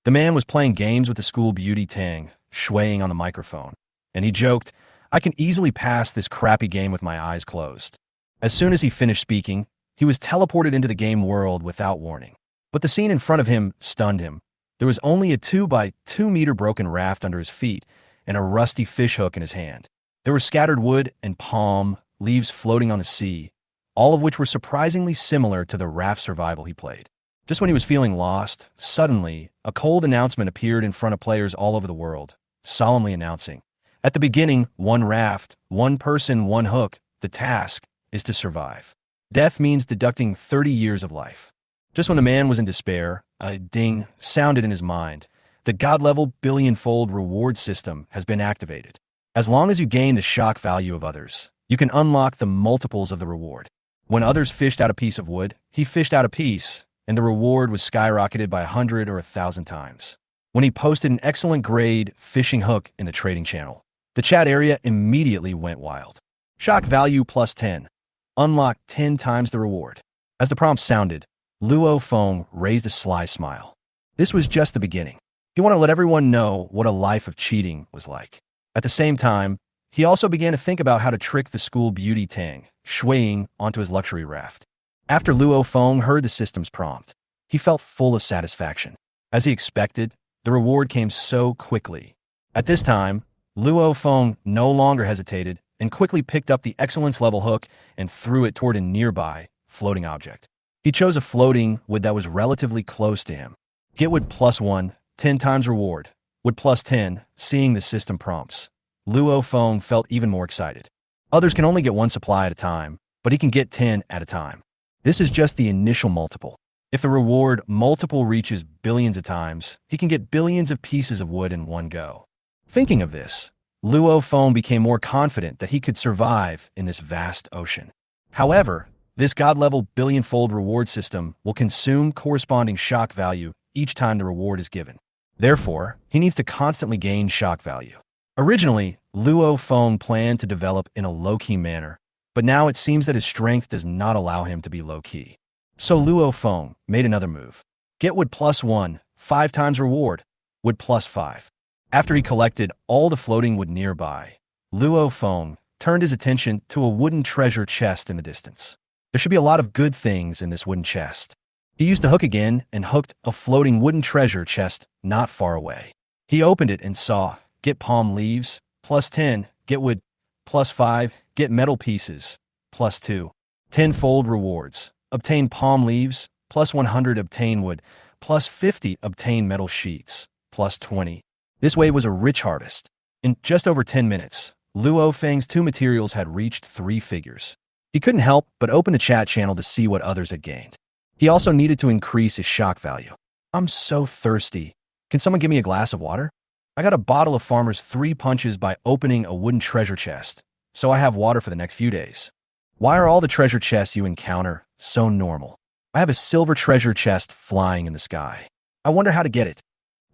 The man was playing games with the school beauty Tang, Shuiing on the microphone, and he joked, "I can easily pass this crappy game with my eyes closed." As soon as he finished speaking, he was teleported into the game world without warning. But the scene in front of him stunned him. There was only a 2 by 2 meter broken raft under his feet and a rusty fishhook in his hand. There were scattered wood and palm leaves floating on the sea, all of which were surprisingly similar to the Raft Survival he played. Just when he was feeling lost, suddenly, a cold announcement appeared in front of players all over the world, solemnly announcing, "At the beginning, one raft, one person, one hook. The task is to survive. Death means deducting 30 years of life." Just when the man was in despair, a ding sounded in his mind. The God-level Billionfold Rewards system has been activated. As long as you gain the shock value of others, you can unlock the multiples of the reward. When others fished out a piece of wood, he fished out a piece, and the reward was skyrocketed by 100 or 1,000 times. When he posted an excellent grade fishing hook in the trading channel, the chat area immediately went wild. Shock value plus 10. Unlock 10 times the reward. As the prompt sounded, Luo Feng raised a sly smile. This was just the beginning. He wanted to let everyone know what a life of cheating was like. At the same time, he also began to think about how to trick the school beauty Tang, Shuiing onto his luxury raft. After Luo Feng heard the system's prompt, he felt full of satisfaction. As he expected, the reward came so quickly. At this time, Luo Feng no longer hesitated and quickly picked up the excellence level hook and threw it toward a nearby, floating object. He chose a floating wood that was relatively close to him. Get wood plus 1, 10 times reward. Wood plus 10, seeing the system prompts. Luo Feng felt even more excited. Others can only get one supply at a time, but he can get 10 at a time. This is just the initial multiple. If the reward multiple reaches billions of times, he can get billions of pieces of wood in one go. Thinking of this, Luo Feng became more confident that he could survive in this vast ocean. However, this God-level Billionfold reward system will consume corresponding shock value each time the reward is given. Therefore, he needs to constantly gain shock value. Originally, Luo Feng planned to develop in a low-key manner, but now it seems that his strength does not allow him to be low-key. So Luo Feng made another move. Get wood plus 1, 5 times reward, wood plus 5. After he collected all the floating wood nearby, Luo Feng turned his attention to a wooden treasure chest in the distance. There should be a lot of good things in this wooden chest. He used the hook again and hooked a floating wooden treasure chest not far away. He opened it and saw, get palm leaves, plus 10, get wood, plus 5, get metal pieces, plus 2. Tenfold rewards, obtain palm leaves, plus 100 obtain wood, plus 50 obtain metal sheets, plus 20. This way was a rich harvest. In just over 10 minutes, Luo Feng's 2 materials had reached 3 figures. He couldn't help but open the chat channel to see what others had gained. He also needed to increase his shock value. "I'm so thirsty. Can someone give me a glass of water? I got a bottle of Farmer's 3 punches by opening a wooden treasure chest, so I have water for the next few days. Why are all the treasure chests you encounter so normal? I have a silver treasure chest flying in the sky. I wonder how to get it.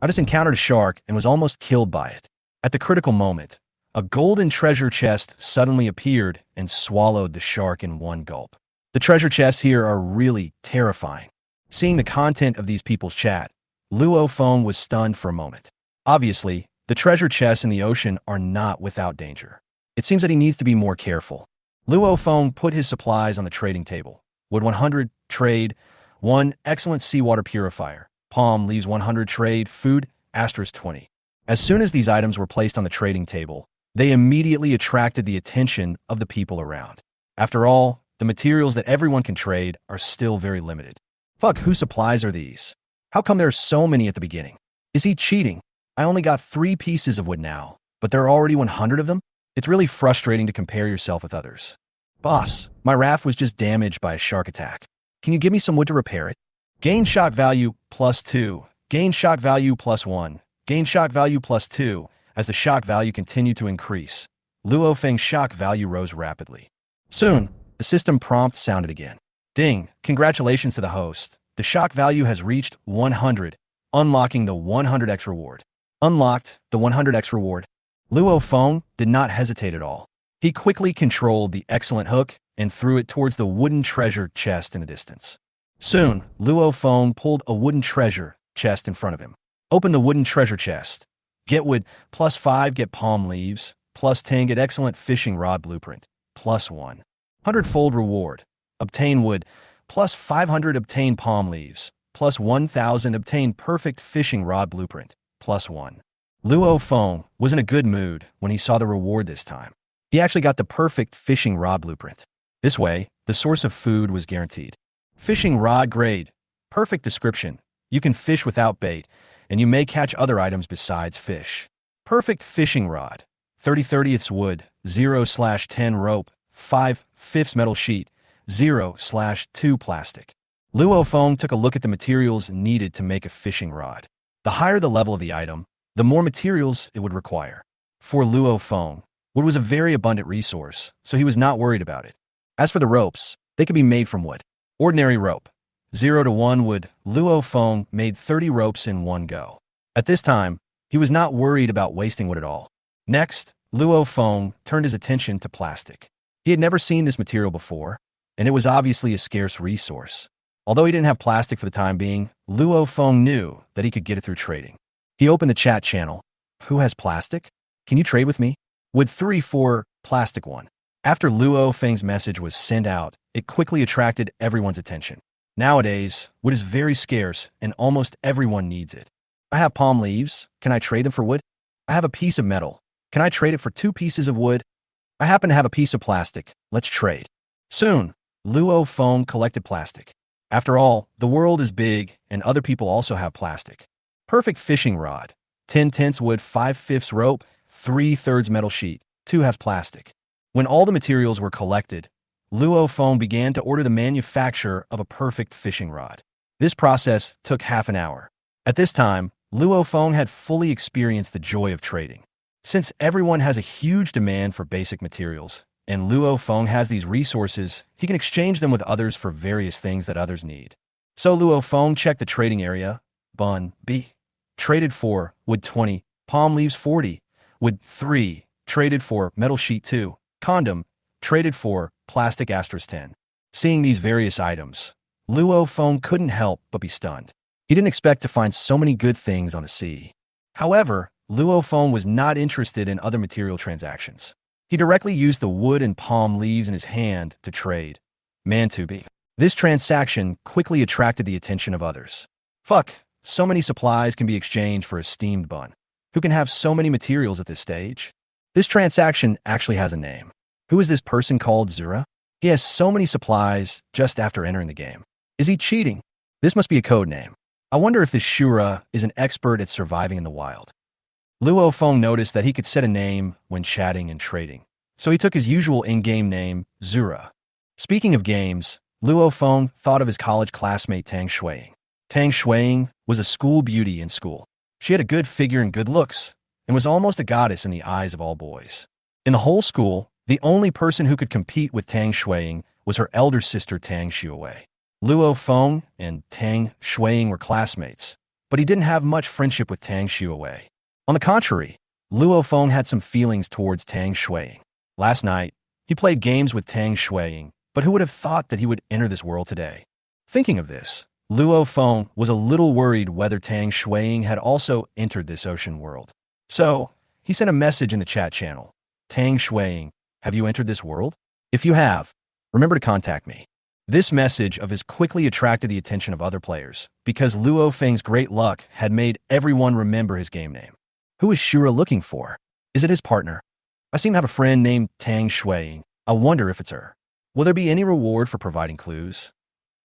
I just encountered a shark and was almost killed by it." At the critical moment, a golden treasure chest suddenly appeared and swallowed the shark in one gulp. The treasure chests here are really terrifying. Seeing the content of these people's chat, Luo Feng was stunned for a moment. Obviously, the treasure chests in the ocean are not without danger. It seems that he needs to be more careful. Luo Feng put his supplies on the trading table. Wood 100, trade, 1, excellent seawater purifier, palm leaves 100, trade, food, asterisk 20. As soon as these items were placed on the trading table, they immediately attracted the attention of the people around. After all, the materials that everyone can trade are still very limited. Fuck, whose supplies are these? How come there are so many at the beginning? Is he cheating? I only got 3 pieces of wood now, but there are already 100 of them? It's really frustrating to compare yourself with others. Boss, my raft was just damaged by a shark attack. Can you give me some wood to repair it? Gain shock value plus 2. Gain shock value plus 1. Gain shock value plus 2. As the shock value continued to increase, Luo Feng's shock value rose rapidly. Soon, the system prompt sounded again. Ding, congratulations to the host. The shock value has reached 100, unlocking the 100x reward. Unlocked the 100x reward. Luo Feng did not hesitate at all. He quickly controlled the excellent hook and threw it towards the wooden treasure chest in the distance. Soon, Luo Feng pulled a wooden treasure chest in front of him. Open the wooden treasure chest. Get wood, +5 get palm leaves, +10 get excellent fishing rod blueprint, +1. Hundredfold reward. Obtain wood, +500 obtain palm leaves, +1000 obtain perfect fishing rod blueprint, +1. Luo Feng was in a good mood when he saw the reward this time. He actually got the perfect fishing rod blueprint. This way, the source of food was guaranteed. Fishing rod grade. Perfect description. You can fish without bait, and you may catch other items besides fish. Perfect fishing rod. 30/30ths wood, 0/10 rope, 5/5 metal sheet, 0/2 plastic. Luo Feng took a look at the materials needed to make a fishing rod. The higher the level of the item, the more materials it would require. For Luo Feng, wood was a very abundant resource, so he was not worried about it. As for the ropes, they could be made from wood. Ordinary rope. 0 to 1 wood. Luo Feng made 30 ropes in one go. At this time, he was not worried about wasting wood at all. Next, Luo Feng turned his attention to plastic. He had never seen this material before, and it was obviously a scarce resource. Although he didn't have plastic for the time being, Luo Feng knew that he could get it through trading. He opened the chat channel. Who has plastic? Can you trade with me? Wood 3 for plastic 1. After Luo Feng's message was sent out, it quickly attracted everyone's attention. Nowadays, wood is very scarce and almost everyone needs it. I have palm leaves. Can I trade them for wood? I have a piece of metal. Can I trade it for 2 pieces of wood? I happen to have a piece of plastic. Let's trade. Soon, Luo Feng collected plastic. After all, the world is big and other people also have plastic. Perfect fishing rod. 10/10ths wood, 5/5 rope, 3/3 metal sheet, 2/2 plastic. When all the materials were collected, Luo Feng began to order the manufacture of a perfect fishing rod. This process took half an hour. At this time, Luo Feng had fully experienced the joy of trading. Since everyone has a huge demand for basic materials, and Luo Feng has these resources, he can exchange them with others for various things that others need. So Luo Feng checked the trading area. Bun B. Traded for wood 20, palm leaves 40, wood 3, traded for metal sheet 2, condom, traded for plastic asterisk 10. Seeing these various items, Luo Feng couldn't help but be stunned. He didn't expect to find so many good things on the sea. However, Luo Feng was not interested in other material transactions. He directly used the wood and palm leaves in his hand to trade. Mantubi. This transaction quickly attracted the attention of others. Fuck, so many supplies can be exchanged for a steamed bun. Who can have so many materials at this stage? This transaction actually has a name. Who is this person called Zura? He has so many supplies just after entering the game. Is he cheating? This must be a code name. I wonder if this Shura is an expert at surviving in the wild. Luo Feng noticed that he could set a name when chatting and trading, so he took his usual in-game name, Zura. Speaking of games, Luo Feng thought of his college classmate Tang Shui. Tang Shui was a school beauty in school. She had a good figure and good looks, and was almost a goddess in the eyes of all boys. In the whole school, the only person who could compete with Tang Shui was her elder sister Tang Shui. Luo Feng and Tang Shui were classmates, but he didn't have much friendship with Tang Shui. On the contrary, Luo Feng had some feelings towards Tang Shui. Last night, he played games with Tang Shui, but who would have thought that he would enter this world today? Thinking of this, Luo Feng was a little worried whether Tang Shui had also entered this ocean world. So, he sent a message in the chat channel. Tang Shui, have you entered this world? If you have, remember to contact me. This message of his quickly attracted the attention of other players, because Luo Feng's great luck had made everyone remember his game name. Who is Shura looking for? Is it his partner? I seem to have a friend named Tang Shui. I wonder if it's her. Will there be any reward for providing clues?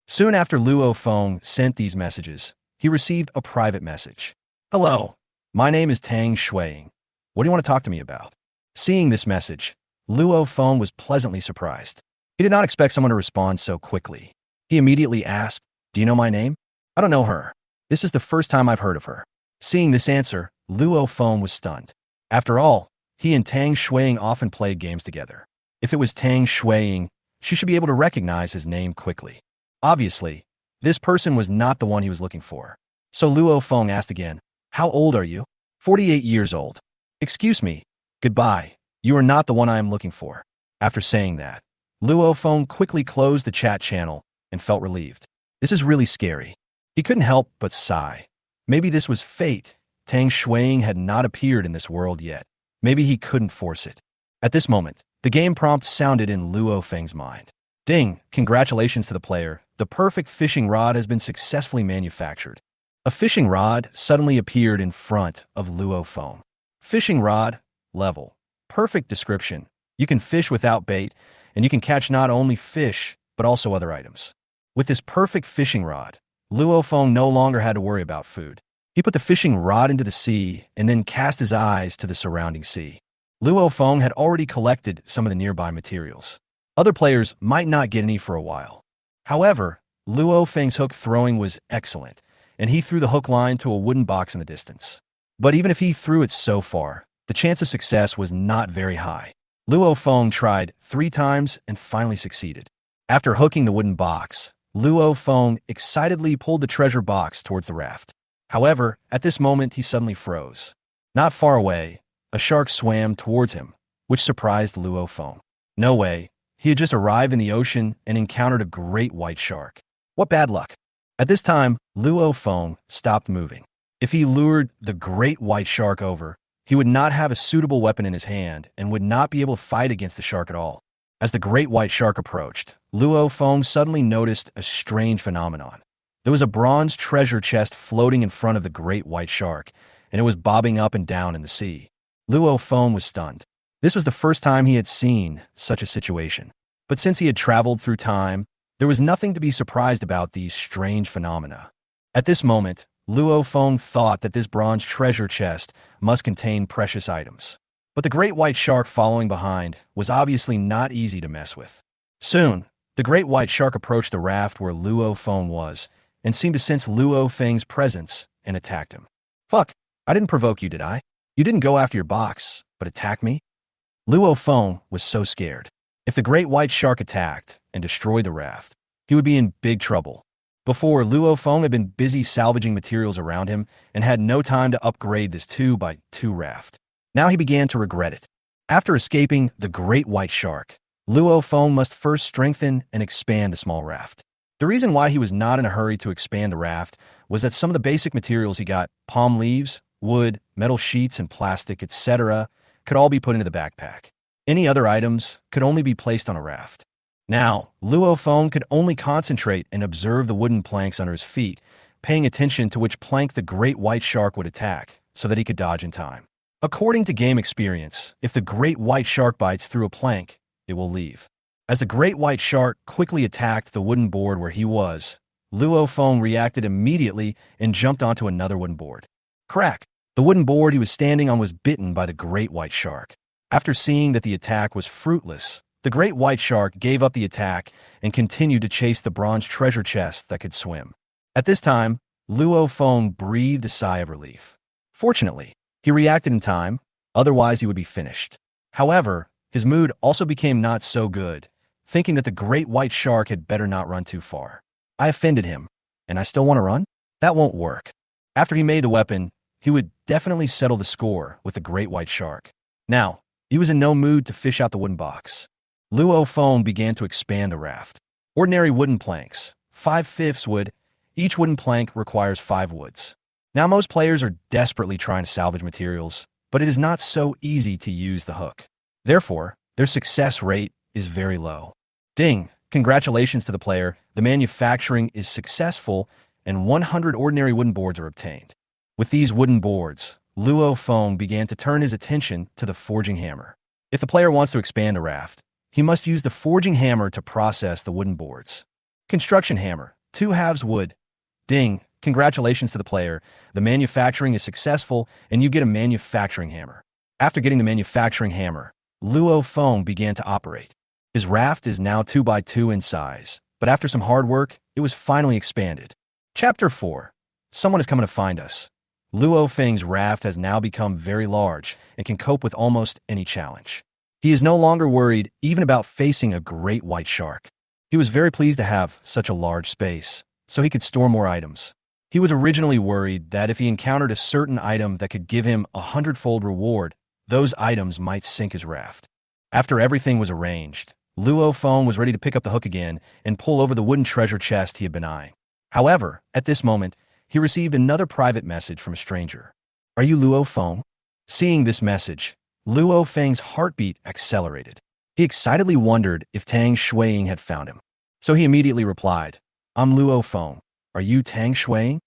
Soon after Luo Feng sent these messages, he received a private message. Hello, my name is Tang Shui. What do you want to talk to me about? Seeing this message, Luo Feng was pleasantly surprised. He did not expect someone to respond so quickly. He immediately asked, do you know my name? I don't know her. This is the first time I've heard of her. Seeing this answer, Luo Feng was stunned. After all, he and Tang Shui often played games together. If it was Tang Shui, she should be able to recognize his name quickly. Obviously, this person was not the one he was looking for. So Luo Feng asked again, how old are you? 48 years old. Excuse me. Goodbye. You are not the one I am looking for. After saying that, Luo Feng quickly closed the chat channel and felt relieved. This is really scary. He couldn't help but sigh. Maybe this was fate. Tang Shuiing had not appeared in this world yet. Maybe he couldn't force it. At this moment, the game prompt sounded in Luo Feng's mind. Ding! Congratulations to the player. The perfect fishing rod has been successfully manufactured. A fishing rod suddenly appeared in front of Luo Feng. Fishing rod, level. Perfect description. You can fish without bait, and you can catch not only fish, but also other items. With this perfect fishing rod, Luo Feng no longer had to worry about food. He put the fishing rod into the sea and then cast his eyes to the surrounding sea. Luo Feng had already collected some of the nearby materials. Other players might not get any for a while. However, Luo Feng's hook throwing was excellent, and he threw the hook line to a wooden box in the distance. But even if he threw it so far, the chance of success was not very high. Luo Feng tried 3 times and finally succeeded. After hooking the wooden box, Luo Feng excitedly pulled the treasure box towards the raft. However, at this moment he suddenly froze. Not far away, a shark swam towards him, which surprised Luo Feng. No way. He had just arrived in the ocean and encountered a great white shark. What bad luck. At this time, Luo Feng stopped moving. If he lured the great white shark over, he would not have a suitable weapon in his hand and would not be able to fight against the shark at all. As the great white shark approached, Luo Feng suddenly noticed a strange phenomenon. There was a bronze treasure chest floating in front of the great white shark, and it was bobbing up and down in the sea. Luo Feng was stunned. This was the first time he had seen such a situation. But since he had traveled through time, there was nothing to be surprised about these strange phenomena. At this moment, Luo Feng thought that this bronze treasure chest must contain precious items. But the great white shark following behind was obviously not easy to mess with. Soon, the great white shark approached the raft where Luo Feng was and seemed to sense Luo Feng's presence and attacked him. Fuck, I didn't provoke you, did I? You didn't go after your box, but attack me? Luo Feng was so scared. If the great white shark attacked and destroyed the raft, he would be in big trouble. Before, Luo Feng had been busy salvaging materials around him and had no time to upgrade this 2x2 raft. Now he began to regret it. After escaping the great white shark, Luo Feng must first strengthen and expand the small raft. The reason why he was not in a hurry to expand the raft was that some of the basic materials he got, palm leaves, wood, metal sheets, and plastic, etc., could all be put into the backpack. Any other items could only be placed on a raft. Now, Luo Feng could only concentrate and observe the wooden planks under his feet, paying attention to which plank the great white shark would attack, so that he could dodge in time. According to game experience, if the great white shark bites through a plank, it will leave. As the great white shark quickly attacked the wooden board where he was, Luo Feng reacted immediately and jumped onto another wooden board. Crack! The wooden board he was standing on was bitten by the great white shark. After seeing that the attack was fruitless, the great white shark gave up the attack and continued to chase the bronze treasure chest that could swim. At this time, Luo Feng breathed a sigh of relief. Fortunately, he reacted in time, otherwise he would be finished. However, his mood also became not so good, thinking that the great white shark had better not run too far. I offended him, and I still want to run? That won't work. After he made the weapon, he would definitely settle the score with the great white shark. Now, he was in no mood to fish out the wooden box. Luo Feng began to expand the raft. Ordinary wooden planks, 5/5 wood. Each wooden plank requires 5 woods. Now most players are desperately trying to salvage materials, but it is not so easy to use the hook. Therefore, their success rate is very low. Ding! Congratulations to the player. The manufacturing is successful and 100 ordinary wooden boards are obtained. With these wooden boards, Luo Feng began to turn his attention to the forging hammer. If the player wants to expand a raft, he must use the forging hammer to process the wooden boards. Construction hammer, 2 halves wood. Ding! Congratulations to the player. The manufacturing is successful and you get a manufacturing hammer. After getting the manufacturing hammer, Luo Feng began to operate. His raft is now 2x2 in size, but after some hard work, it was finally expanded. Chapter 4. Someone is coming to find us. Luo Feng's raft has now become very large and can cope with almost any challenge. He is no longer worried even about facing a great white shark. He was very pleased to have such a large space, so he could store more items. He was originally worried that if he encountered a certain item that could give him a 100-fold reward, those items might sink his raft. After everything was arranged, Luo Feng was ready to pick up the hook again and pull over the wooden treasure chest he had been eyeing. However, at this moment, he received another private message from a stranger. Are you Luo Feng? Seeing this message, Luo Feng's heartbeat accelerated. He excitedly wondered if Tang Shuiying had found him. So he immediately replied, I'm Luo Feng. Are you Tang Shuiying?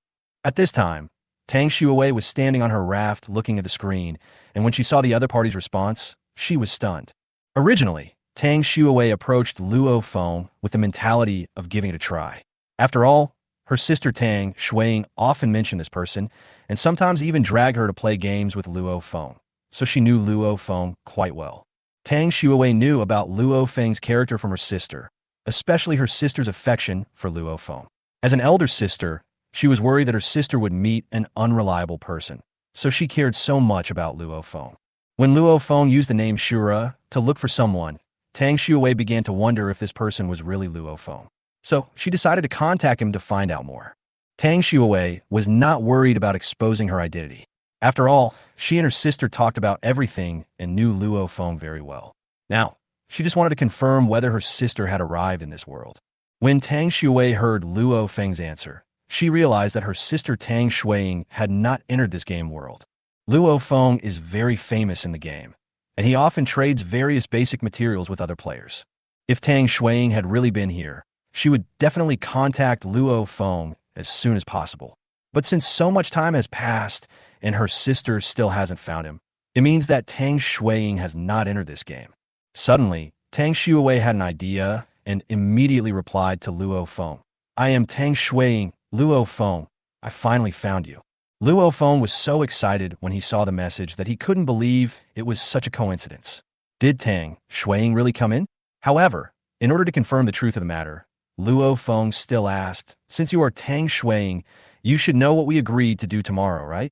At this time, Tang Shuiwei was standing on her raft looking at the screen, and when she saw the other party's response, she was stunned. Originally, Tang Shuiwei approached Luo Feng with the mentality of giving it a try. After all, her sister Tang Shuiying often mentioned this person, and sometimes even dragged her to play games with Luo Feng, so she knew Luo Feng quite well. Tang Shuiwei knew about Luo Feng's character from her sister, especially her sister's affection for Luo Feng. As an elder sister, she was worried that her sister would meet an unreliable person, so she cared so much about Luo Feng. When Luo Feng used the name Shura to look for someone, Tang Shuiwei began to wonder if this person was really Luo Feng. So she decided to contact him to find out more. Tang Shuiwei was not worried about exposing her identity. After all, she and her sister talked about everything and knew Luo Feng very well. Now, she just wanted to confirm whether her sister had arrived in this world. When Tang Shuiwei heard Luo Feng's answer, she realized that her sister Tang Shuiying had not entered this game world. Luo Feng is very famous in the game, and he often trades various basic materials with other players. If Tang Shuiying had really been here, she would definitely contact Luo Feng as soon as possible. But since so much time has passed and her sister still hasn't found him, it means that Tang Shuiying has not entered this game. Suddenly, Tang Shuiwei had an idea and immediately replied to Luo Feng. I am Tang Shuiying, Luo Feng. I finally found you. Luo Feng was so excited when he saw the message that he couldn't believe it was such a coincidence. Did Tang Shuiying really come in? However, in order to confirm the truth of the matter, Luo Feng still asked, since you are Tang Shuiying, you should know what we agreed to do tomorrow, right?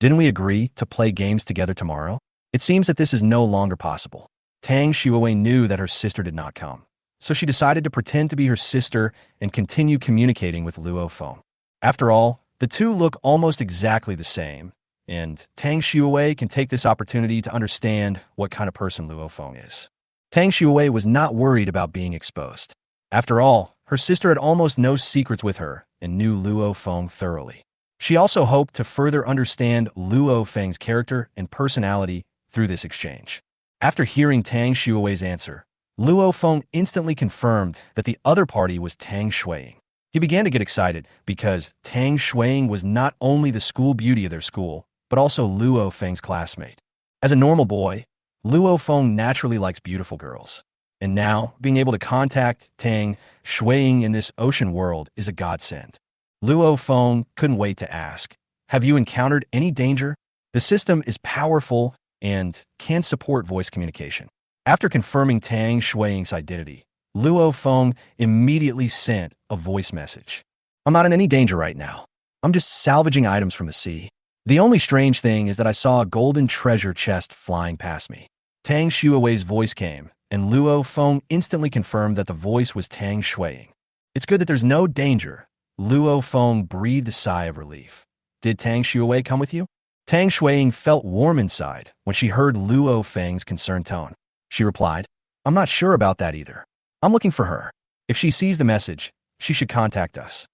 Didn't we agree to play games together tomorrow? It seems that this is no longer possible. Tang Shuiwei knew that her sister did not come, so she decided to pretend to be her sister and continue communicating with Luo Feng. After all, the two look almost exactly the same, and Tang Shuiwei can take this opportunity to understand what kind of person Luo Feng is. Tang Shuiwei was not worried about being exposed. After all, her sister had almost no secrets with her and knew Luo Feng thoroughly. She also hoped to further understand Luo Feng's character and personality through this exchange. After hearing Tang Shuiwei's answer, Luo Feng instantly confirmed that the other party was Tang Shuiying. He began to get excited because Tang Shuiying was not only the school beauty of their school, but also Luo Feng's classmate. As a normal boy, Luo Feng naturally likes beautiful girls. And now, being able to contact Tang Shuiying in this ocean world is a godsend. Luo Feng couldn't wait to ask, have you encountered any danger? The system is powerful and can support voice communication. After confirming Tang Shuiying's identity, Luo Feng immediately sent a voice message. I'm not in any danger right now. I'm just salvaging items from the sea. The only strange thing is that I saw a golden treasure chest flying past me. Tang Shuiwei's voice came, and Luo Feng instantly confirmed that the voice was Tang Shuiying. It's good that there's no danger. Luo Feng breathed a sigh of relief. Did Tang Shuiwei come with you? Tang Shuiying felt warm inside when she heard Luo Feng's concerned tone. She replied, I'm not sure about that either. I'm looking for her. If she sees the message, she should contact us.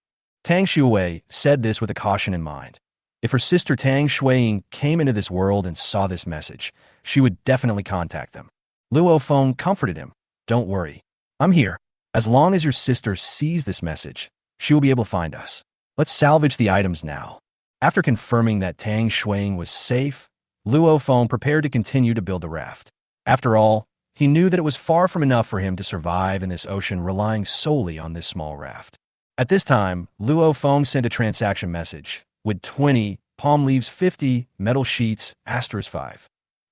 Tang Shuiwei said this with a caution in mind. If her sister Tang Shuiying came into this world and saw this message, she would definitely contact them. Luo Feng comforted him. Don't worry. I'm here. As long as your sister sees this message, she will be able to find us. Let's salvage the items now. After confirming that Tang Shuiying was safe, Luo Feng prepared to continue to build the raft. After all, he knew that it was far from enough for him to survive in this ocean relying solely on this small raft. At this time, Luo Feng sent a transaction message with 20 palm leaves, 50 metal sheets, *5.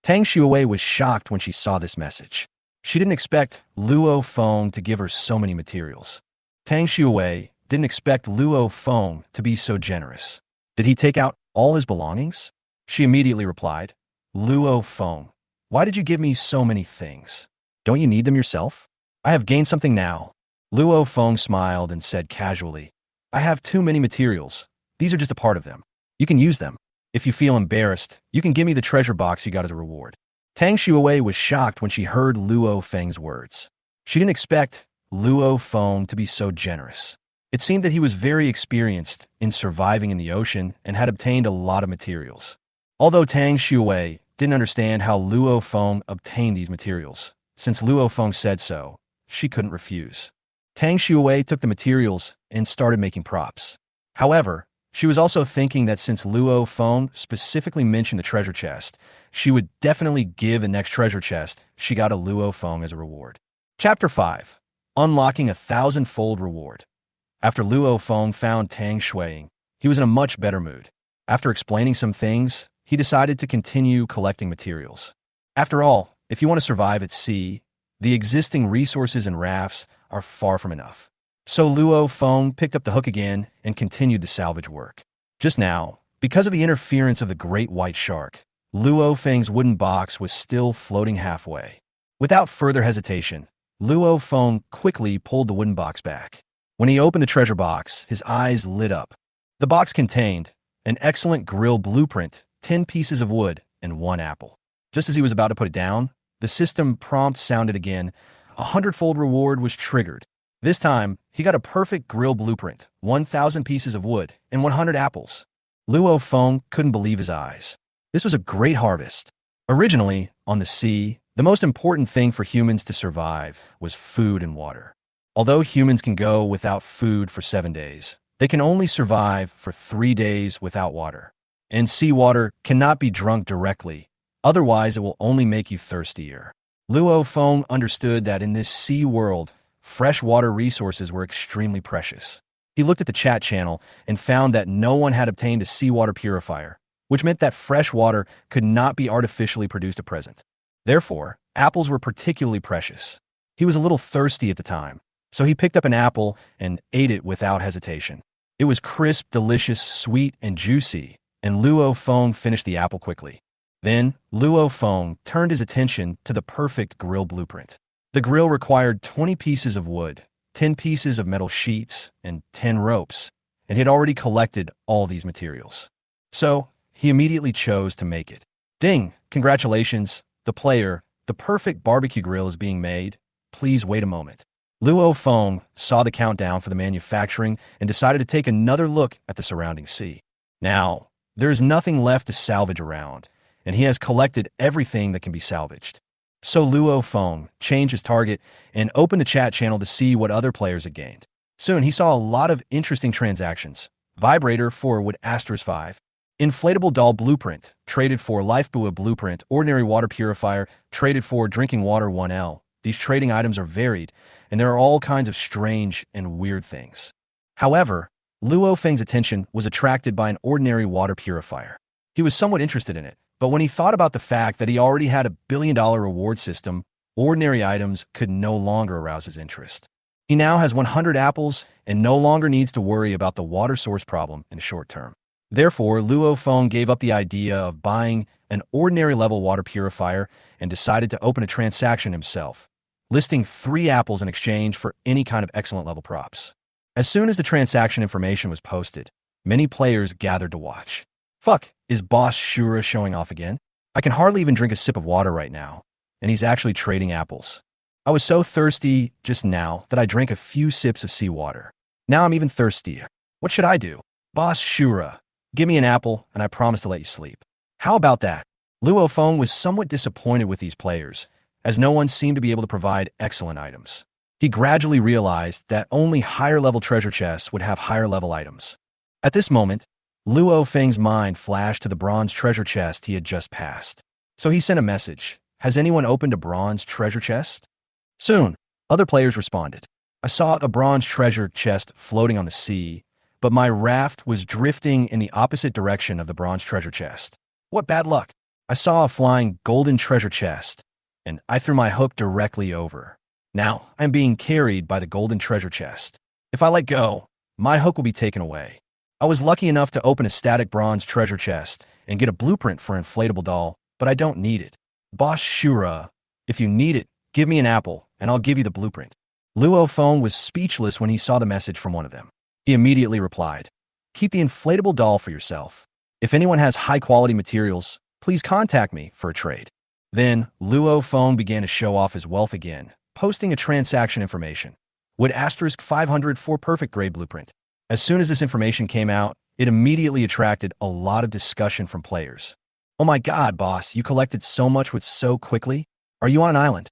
Tang Shuiwei was shocked when she saw this message. She didn't expect Luo Feng to give her so many materials. Tang Shuiwei didn't expect Luo Feng to be so generous. Did he take out all his belongings? She immediately replied, Luo Feng, why did you give me so many things? Don't you need them yourself? I have gained something now. Luo Feng smiled and said casually, I have too many materials. These are just a part of them. You can use them. If you feel embarrassed, you can give me the treasure box you got as a reward. Tang Shuiwei was shocked when she heard Luo Feng's words. She didn't expect Luo Feng to be so generous. It seemed that he was very experienced in surviving in the ocean and had obtained a lot of materials. Although Tang Shui didn't understand how Luo Feng obtained these materials, since Luo Feng said so, she couldn't refuse. Tang Shui took the materials and started making props. However, she was also thinking that since Luo Feng specifically mentioned the treasure chest, she would definitely give the next treasure chest she got a Luo Feng as a reward. Chapter 5. Unlocking a Thousandfold Reward. After Luo Feng found Tang Shui, he was in a much better mood. After explaining some things, he decided to continue collecting materials. After all, if you want to survive at sea, the existing resources and rafts are far from enough. So Luo Feng picked up the hook again and continued the salvage work. Just now, because of the interference of the great white shark, Luo Feng's wooden box was still floating halfway. Without further hesitation, Luo Feng quickly pulled the wooden box back. When he opened the treasure box, his eyes lit up. The box contained an excellent grill blueprint, 10 pieces of wood, and 1 apple. Just as he was about to put it down, the system prompt sounded again. A 100-fold reward was triggered. This time, he got a perfect grill blueprint, 1,000 pieces of wood, and 100 apples. Luo Feng couldn't believe his eyes. This was a great harvest. Originally, on the sea, the most important thing for humans to survive was food and water. Although humans can go without food for 7 days, they can only survive for 3 days without water. And seawater cannot be drunk directly, otherwise it will only make you thirstier. Luo Feng understood that in this sea world, fresh water resources were extremely precious. He looked at the chat channel and found that no one had obtained a seawater purifier, which meant that fresh water could not be artificially produced at present. Therefore, apples were particularly precious. He was a little thirsty at the time, so he picked up an apple and ate it without hesitation. It was crisp, delicious, sweet, and juicy, and Luo Feng finished the apple quickly. Then, Luo Feng turned his attention to the perfect grill blueprint. The grill required 20 pieces of wood, 10 pieces of metal sheets, and 10 ropes, and he had already collected all these materials. So, he immediately chose to make it. Ding! Congratulations, the perfect barbecue grill is being made. Please wait a moment. Luo Feng saw the countdown for the manufacturing and decided to take another look at the surrounding sea. Now, there is nothing left to salvage around, and he has collected everything that can be salvaged. So Luo Feng changed his target and opened the chat channel to see what other players had gained. Soon, he saw a lot of interesting transactions. Vibrator for wood asterisk 5. Inflatable doll blueprint, traded for life buoy blueprint, ordinary water purifier, traded for drinking water 1L. These trading items are varied, and there are all kinds of strange and weird things. However, Luo Feng's attention was attracted by an ordinary water purifier. He was somewhat interested in it, but when he thought about the fact that he already had a billion-dollar reward system, ordinary items could no longer arouse his interest. He now has 100 apples and no longer needs to worry about the water source problem in the short term. Therefore, Luo Feng gave up the idea of buying an ordinary level water purifier and decided to open a transaction himself, listing 3 apples in exchange for any kind of excellent level props. As soon as the transaction information was posted, many players gathered to watch. Fuck, is Boss Shura showing off again? I can hardly even drink a sip of water right now, and he's actually trading apples. I was so thirsty just now that I drank a few sips of seawater. Now I'm even thirstier. What should I do? Boss Shura, give me an apple and I promise to let you sleep. How about that? Luo Feng was somewhat disappointed with these players, as no one seemed to be able to provide excellent items. He gradually realized that only higher-level treasure chests would have higher-level items. At this moment, Luo Feng's mind flashed to the bronze treasure chest he had just passed. So he sent a message. Has anyone opened a bronze treasure chest? Soon, other players responded. I saw a bronze treasure chest floating on the sea, but my raft was drifting in the opposite direction of the bronze treasure chest. What bad luck! I saw a flying golden treasure chest, and I threw my hook directly over. Now, I'm being carried by the golden treasure chest. If I let go, my hook will be taken away. I was lucky enough to open a static bronze treasure chest and get a blueprint for an inflatable doll, but I don't need it. Boss Shura, if you need it, give me an apple, and I'll give you the blueprint. Luo Feng was speechless when he saw the message from one of them. He immediately replied, keep the inflatable doll for yourself. If anyone has high-quality materials, please contact me for a trade. Then, Luo Feng began to show off his wealth again, posting a transaction information. Would asterisk 500 for perfect grade blueprint. As soon as this information came out, it immediately attracted a lot of discussion from players. Oh my god, boss, you collected so much with so quickly? Are you on an island?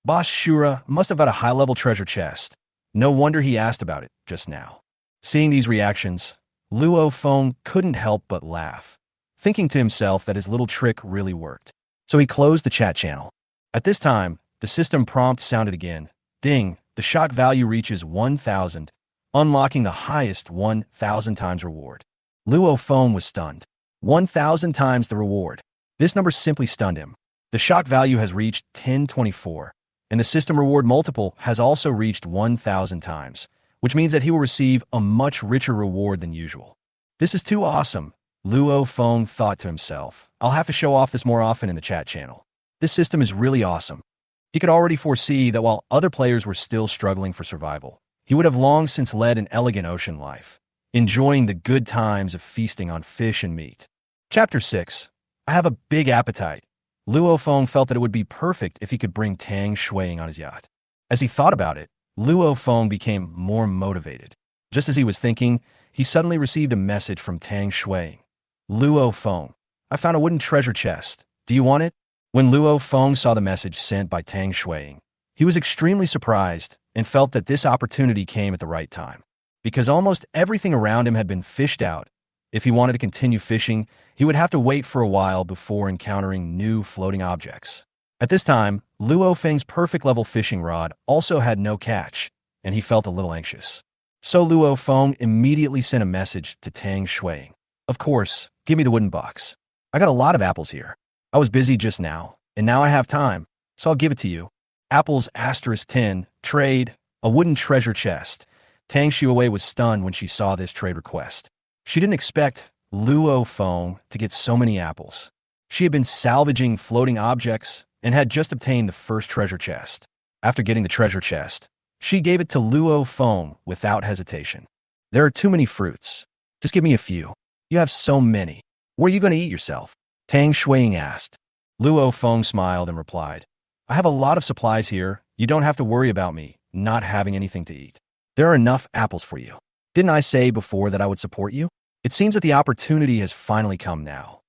Boss Shura must have had a high-level treasure chest. No wonder he asked about it just now. Seeing these reactions, Luo Feng couldn't help but laugh, thinking to himself that his little trick really worked. So he closed the chat channel. At this time, the system prompt sounded again. Ding, the shock value reaches 1,000, unlocking the highest 1,000 times reward. Luo Feng was stunned. 1,000 times the reward. This number simply stunned him. The shock value has reached 1024, and the system reward multiple has also reached 1,000 times, which means that he will receive a much richer reward than usual. This is too awesome, Luo Feng thought to himself. I'll have to show off this more often in the chat channel. This system is really awesome. He could already foresee that while other players were still struggling for survival, he would have long since led an elegant ocean life, enjoying the good times of feasting on fish and meat. Chapter 6. I have a big appetite. Luo Feng felt that it would be perfect if he could bring Tang Shui on his yacht. As he thought about it, Luo Feng became more motivated. Just as he was thinking, he suddenly received a message from Tang Shui. Luo Feng, I found a wooden treasure chest. Do you want it? When Luo Feng saw the message sent by Tang Shui, he was extremely surprised and felt that this opportunity came at the right time. Because almost everything around him had been fished out, if he wanted to continue fishing, he would have to wait for a while before encountering new floating objects. At this time, Luo Feng's perfect level fishing rod also had no catch, and he felt a little anxious. So Luo Feng immediately sent a message to Tang Shui. Of course, give me the wooden box. I got a lot of apples here. I was busy just now, and now I have time, so I'll give it to you. Apples asterisk 10, trade, a wooden treasure chest. Tang Shui was stunned when she saw this trade request. She didn't expect Luo Feng to get so many apples. She had been salvaging floating objects and had just obtained the first treasure chest. After getting the treasure chest, she gave it to Luo Feng without hesitation. There are too many fruits. Just give me a few. You have so many. Where are you going to eat yourself? Tang Shui asked. Luo Feng smiled and replied, I have a lot of supplies here. You don't have to worry about me not having anything to eat. There are enough apples for you. Didn't I say before that I would support you? It seems that the opportunity has finally come now.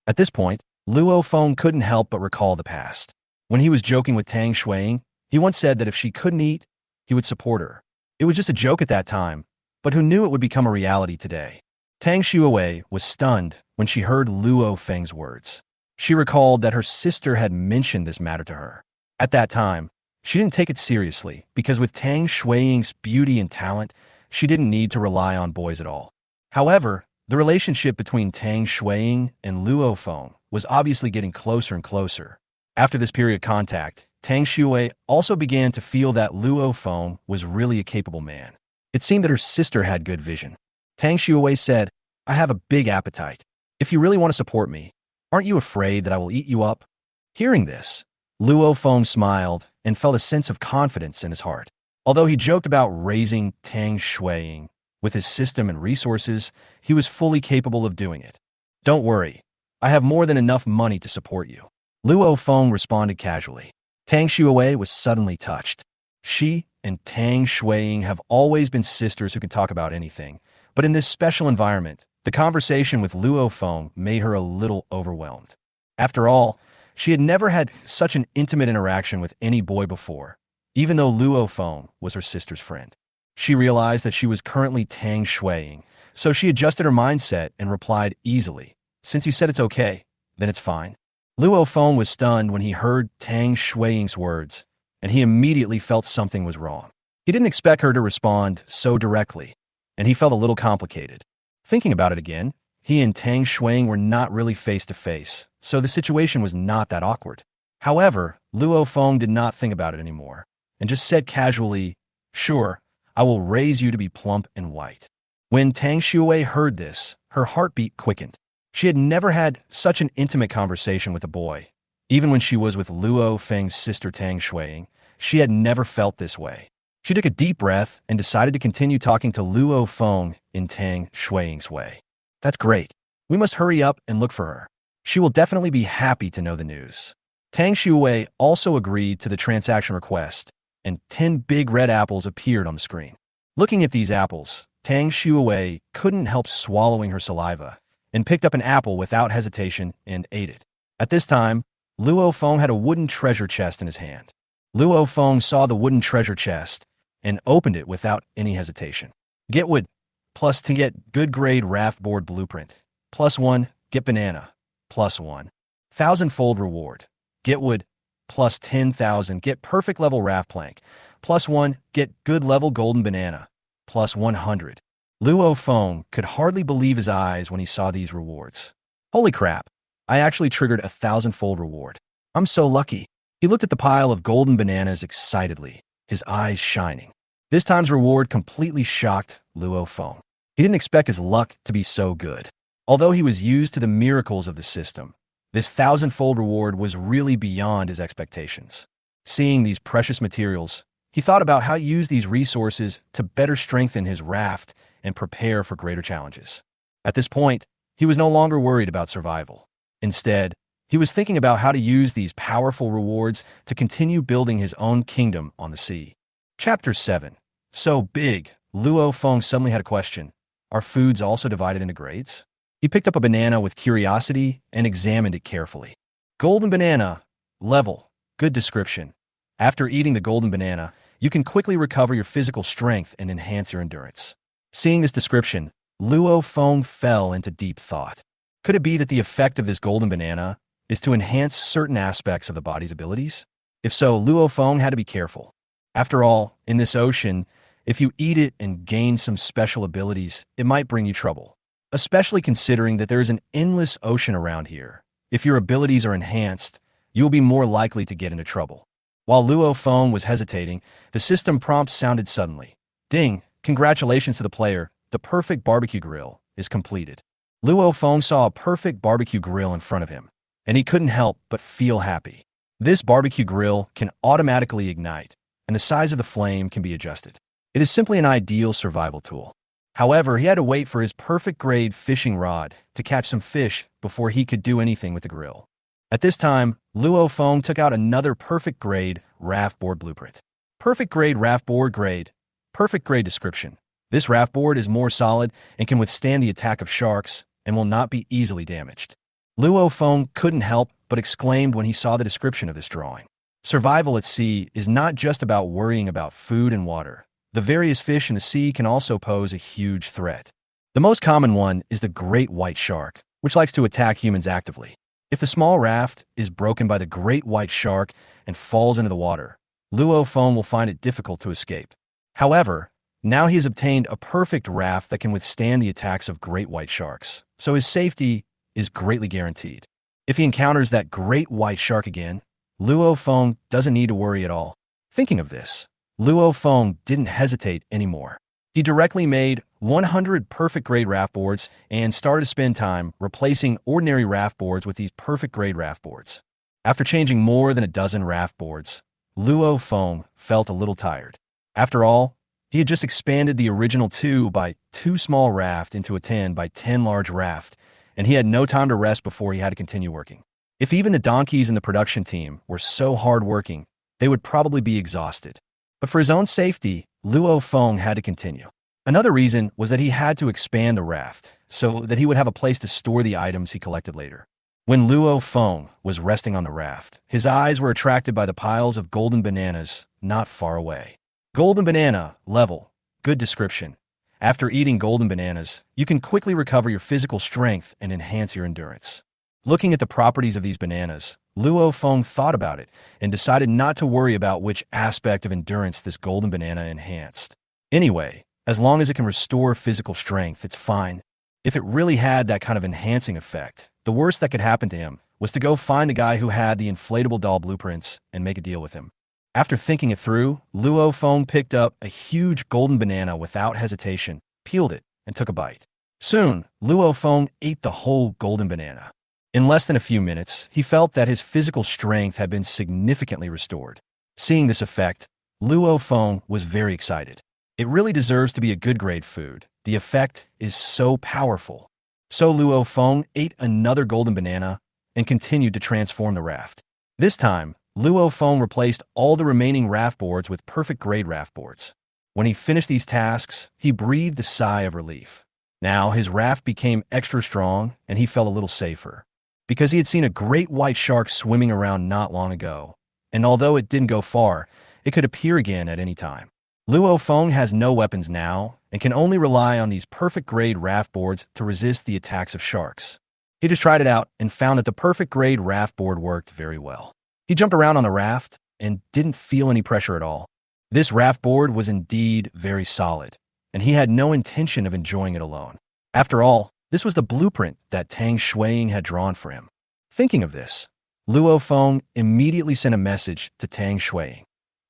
At this point, Luo Feng couldn't help but recall the past. When he was joking with Tang Shui, he once said that if she couldn't eat, he would support her. It was just a joke at that time, but who knew it would become a reality today? Tang Shui was stunned when she heard Luo Feng's words. She recalled that her sister had mentioned this matter to her. At that time, she didn't take it seriously because with Tang Shui's beauty and talent, she didn't need to rely on boys at all. However, the relationship between Tang Shui and Luo Feng was obviously getting closer and closer. After this period of contact, Tang Shui also began to feel that Luo Feng was really a capable man. It seemed that her sister had good vision. Tang Shui said, I have a big appetite. If you really want to support me, aren't you afraid that I will eat you up? Hearing this, Luo Feng smiled and felt a sense of confidence in his heart. Although he joked about raising Tang Shui with his system and resources, he was fully capable of doing it. Don't worry, I have more than enough money to support you. Luo Feng responded casually. Tang Shui was suddenly touched. She and Tang Shui have always been sisters who can talk about anything, but in this special environment, the conversation with Luo Feng made her a little overwhelmed. After all, she had never had such an intimate interaction with any boy before, even though Luo Feng was her sister's friend. She realized that she was currently Tang Shui, so she adjusted her mindset and replied easily, since you said it's okay, then it's fine. Luo Feng was stunned when he heard Tang Shui's words, and he immediately felt something was wrong. He didn't expect her to respond so directly, and he felt a little complicated. Thinking about it again, he and Tang Shui were not really face-to-face, so the situation was not that awkward. However, Luo Feng did not think about it anymore, and just said casually, Sure, I will raise you to be plump and white. When Tang Shui heard this, her heartbeat quickened. She had never had such an intimate conversation with a boy. Even when she was with Luo Feng's sister Tang Shui, she had never felt this way. She took a deep breath and decided to continue talking to Luo Feng in Tang Shui's way. That's great. We must hurry up and look for her. She will definitely be happy to know the news. Tang Shui also agreed to the transaction request, and 10 big red apples appeared on the screen. Looking at these apples, Tang Shui couldn't help swallowing her saliva and picked up an apple without hesitation and ate it. At this time, Luo Feng had a wooden treasure chest in his hand. Luo Feng saw the wooden treasure chest and opened it without any hesitation. Get wood, plus to get good grade raft board blueprint, +1, get banana, +1. Thousandfold reward, get wood, plus 10,000, get perfect level raft plank, +1, get good level golden banana, +100. Luo Feng could hardly believe his eyes when he saw these rewards. Holy crap, I actually triggered a thousandfold reward. I'm so lucky. He looked at the pile of golden bananas excitedly, his eyes shining. This time's reward completely shocked Luo Feng. He didn't expect his luck to be so good. Although he was used to the miracles of the system, this thousandfold reward was really beyond his expectations. Seeing these precious materials, he thought about how to use these resources to better strengthen his raft and prepare for greater challenges. At this point, he was no longer worried about survival. Instead, he was thinking about how to use these powerful rewards to continue building his own kingdom on the sea. Chapter 7. So big, Luo Feng suddenly had a question. Are foods also divided into grades? He picked up a banana with curiosity and examined it carefully. Golden banana, level, good description. After eating the golden banana, you can quickly recover your physical strength and enhance your endurance. Seeing this description, Luo Feng fell into deep thought. Could it be that the effect of this golden banana is to enhance certain aspects of the body's abilities? If so, Luo Feng had to be careful. After all, in this ocean, if you eat it and gain some special abilities, it might bring you trouble. Especially considering that there is an endless ocean around here. If your abilities are enhanced, you will be more likely to get into trouble. While Luo Feng was hesitating, the system prompt sounded suddenly. Ding! Congratulations to the player. The perfect barbecue grill is completed. Luo Feng saw a perfect barbecue grill in front of him, and he couldn't help but feel happy. This barbecue grill can automatically ignite, and the size of the flame can be adjusted. It is simply an ideal survival tool. However, he had to wait for his perfect grade fishing rod to catch some fish before he could do anything with the grill. At this time, Luo Feng took out another perfect grade raft board blueprint. Perfect grade raft board grade. Perfect grade description. This raft board is more solid and can withstand the attack of sharks and will not be easily damaged. Luo Feng couldn't help but exclaimed when he saw the description of this drawing. Survival at sea is not just about worrying about food and water. The various fish in the sea can also pose a huge threat. The most common one is the great white shark, which likes to attack humans actively. If the small raft is broken by the great white shark and falls into the water, Luo Feng will find it difficult to escape. However, now he has obtained a perfect raft that can withstand the attacks of great white sharks, so his safety is greatly guaranteed. If he encounters that great white shark again, Luo Feng doesn't need to worry at all. Thinking of this, Luo Feng didn't hesitate anymore. He directly made 100 perfect grade raft boards and started to spend time replacing ordinary raft boards with these perfect grade raft boards. After changing more than a dozen raft boards, Luo Feng felt a little tired. After all, he had just expanded the original 2 by 2 small raft into a 10 by 10 large raft, and he had no time to rest before he had to continue working. If even the donkeys in the production team were so hard-working, they would probably be exhausted. But for his own safety, Luo Feng had to continue. Another reason was that he had to expand the raft so that he would have a place to store the items he collected later. When Luo Feng was resting on the raft, his eyes were attracted by the piles of golden bananas not far away. Golden banana, level, good description. After eating golden bananas, you can quickly recover your physical strength and enhance your endurance. Looking at the properties of these bananas, Luo Feng thought about it and decided not to worry about which aspect of endurance this golden banana enhanced. Anyway, as long as it can restore physical strength, it's fine. If it really had that kind of enhancing effect, the worst that could happen to him was to go find the guy who had the inflatable doll blueprints and make a deal with him. After thinking it through, Luo Feng picked up a huge golden banana without hesitation, peeled it, and took a bite. Soon, Luo Feng ate the whole golden banana. In less than a few minutes, he felt that his physical strength had been significantly restored. Seeing this effect, Luo Feng was very excited. It really deserves to be a good grade food. The effect is so powerful. So Luo Feng ate another golden banana and continued to transform the raft. This time, Luo Feng replaced all the remaining raft boards with perfect-grade raft boards. When he finished these tasks, he breathed a sigh of relief. Now his raft became extra strong, and he felt a little safer. Because he had seen a great white shark swimming around not long ago, and although it didn't go far, it could appear again at any time. Luo Feng has no weapons now, and can only rely on these perfect-grade raft boards to resist the attacks of sharks. He just tried it out and found that the perfect-grade raft board worked very well. He jumped around on the raft and didn't feel any pressure at all. This raft board was indeed very solid, and he had no intention of enjoying it alone. After all, this was the blueprint that Tang Shui had drawn for him. Thinking of this, Luo Feng immediately sent a message to Tang Shui.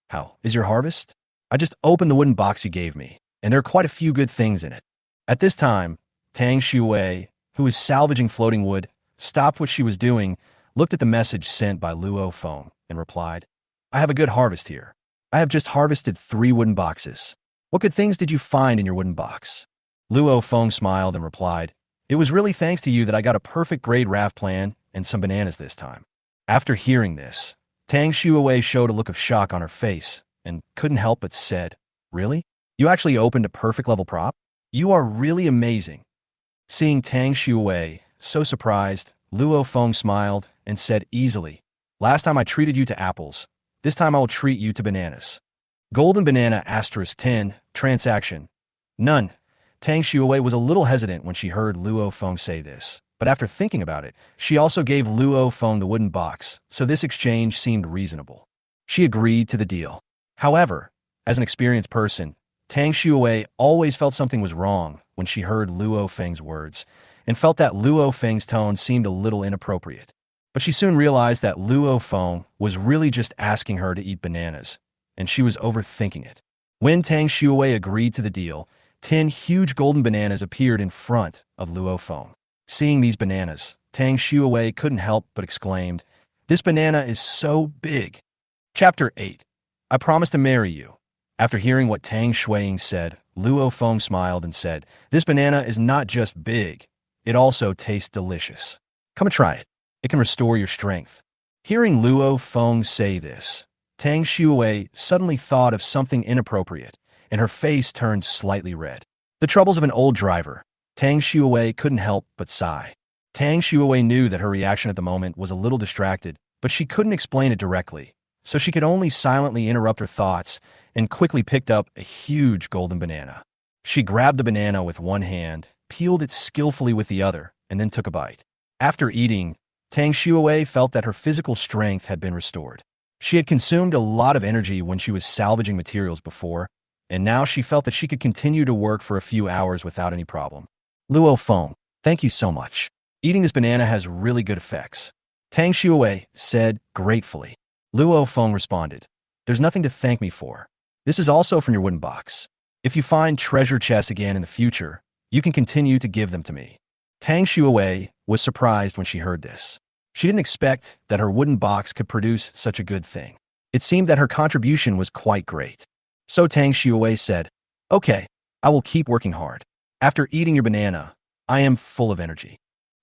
"How is your harvest? I just opened the wooden box you gave me, and there are quite a few good things in it." At this time, Tang Shui, who was salvaging floating wood, stopped what she was doing, looked at the message sent by Luo Feng, and replied, "I have a good harvest here. I have just harvested 3 wooden boxes. What good things did you find in your wooden box?" Luo Feng smiled and replied, "It was really thanks to you that I got a perfect grade raft plan and some bananas this time." After hearing this, Tang Shui showed a look of shock on her face and couldn't help but said, "Really? You actually opened a perfect level prop? You are really amazing." Seeing Tang Shui so surprised, Luo Feng smiled and said easily, "Last time I treated you to apples. This time I will treat you to bananas." Golden banana *10, transaction. None. Tang Shui was a little hesitant when she heard Luo Feng say this, but after thinking about it, she also gave Luo Feng the wooden box, so this exchange seemed reasonable. She agreed to the deal. However, as an experienced person, Tang Shui always felt something was wrong when she heard Luo Feng's words, and felt that Luo Feng's tone seemed a little inappropriate. But she soon realized that Luo Feng was really just asking her to eat bananas, and she was overthinking it. When Tang Shui agreed to the deal, 10 huge golden bananas appeared in front of Luo Feng. Seeing these bananas, Tang Shui couldn't help but exclaimed, "This banana is so big." Chapter 8. I Promise to Marry You. After hearing what Tang Shui said, Luo Feng smiled and said, "This banana is not just big, it also tastes delicious. Come and try it. It can restore your strength." Hearing Luo Feng say this, Tang Shui suddenly thought of something inappropriate, and her face turned slightly red. The troubles of an old driver, Tang Shui couldn't help but sigh. Tang Shui knew that her reaction at the moment was a little distracted, but she couldn't explain it directly, so she could only silently interrupt her thoughts and quickly picked up a huge golden banana. She grabbed the banana with one hand, peeled it skillfully with the other, and then took a bite. After eating, Tang Shui felt that her physical strength had been restored. She had consumed a lot of energy when she was salvaging materials before, and now she felt that she could continue to work for a few hours without any problem. "Luo Feng, thank you so much. Eating this banana has really good effects," Tang Shui said gratefully. Luo Feng responded, "There's nothing to thank me for. This is also from your wooden box. If you find treasure chests again in the future, you can continue to give them to me." Tang Shui was surprised when she heard this. She didn't expect that her wooden box could produce such a good thing. It seemed that her contribution was quite great. So Tang Shui said, "Okay, I will keep working hard. After eating your banana, I am full of energy."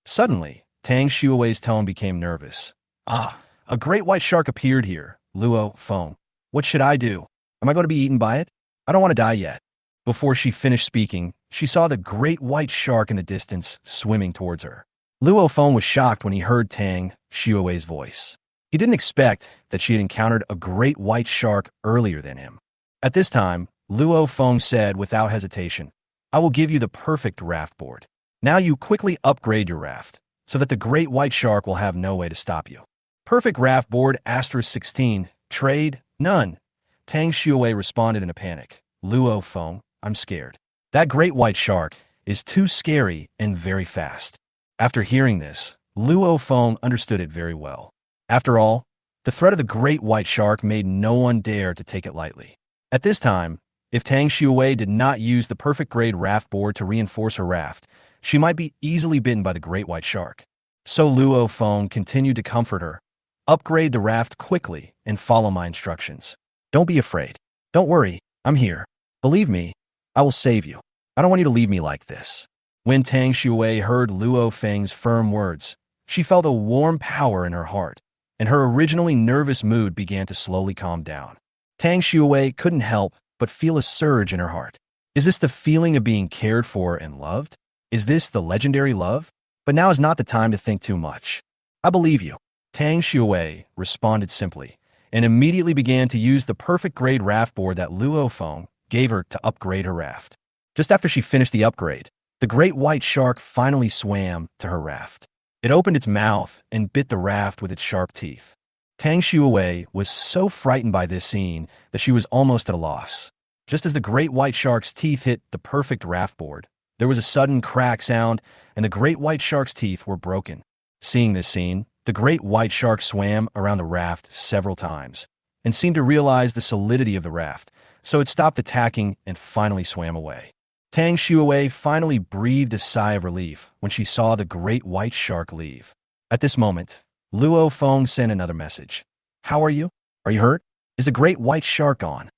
Suddenly, Tang Shui's tone became nervous. "Ah, a great white shark appeared here, Luo Feng. What should I do? Am I going to be eaten by it? I don't want to die yet." Before she finished speaking, she saw the great white shark in the distance swimming towards her. Luo Feng was shocked when he heard Tang Shui's voice. He didn't expect that she had encountered a great white shark earlier than him. At this time, Luo Feng said without hesitation, "I will give you the perfect raft board. Now you quickly upgrade your raft, so that the great white shark will have no way to stop you." Perfect raft board *16, trade, none. Tang Shui responded in a panic. "Luo Feng, I'm scared. That great white shark is too scary and very fast." After hearing this, Luo Feng understood it very well. After all, the threat of the great white shark made no one dare to take it lightly. At this time, if Tang Shui did not use the perfect grade raft board to reinforce her raft, she might be easily bitten by the great white shark. So Luo Feng continued to comfort her. "Upgrade the raft quickly and follow my instructions. Don't be afraid. Don't worry, I'm here. Believe me, I will save you. I don't want you to leave me like this." When Tang Shui heard Luo Feng's firm words, she felt a warm power in her heart, and her originally nervous mood began to slowly calm down. Tang Shui couldn't help but feel a surge in her heart. Is this the feeling of being cared for and loved? Is this the legendary love? But now is not the time to think too much. I believe you. Tang Shui responded simply, and immediately began to use the perfect grade raft board that Luo Feng gave her to upgrade her raft. Just after she finished the upgrade, the great white shark finally swam to her raft. It opened its mouth and bit the raft with its sharp teeth. Tang Shui was so frightened by this scene that she was almost at a loss. Just as the great white shark's teeth hit the perfect raft board, there was a sudden crack sound, and the great white shark's teeth were broken. Seeing this scene, the great white shark swam around the raft several times and seemed to realize the solidity of the raft, so it stopped attacking and finally swam away. Tang Shui finally breathed a sigh of relief when she saw the great white shark leave. At this moment, Luo Feng sent another message. How are you? Are you hurt? Is the great white shark gone?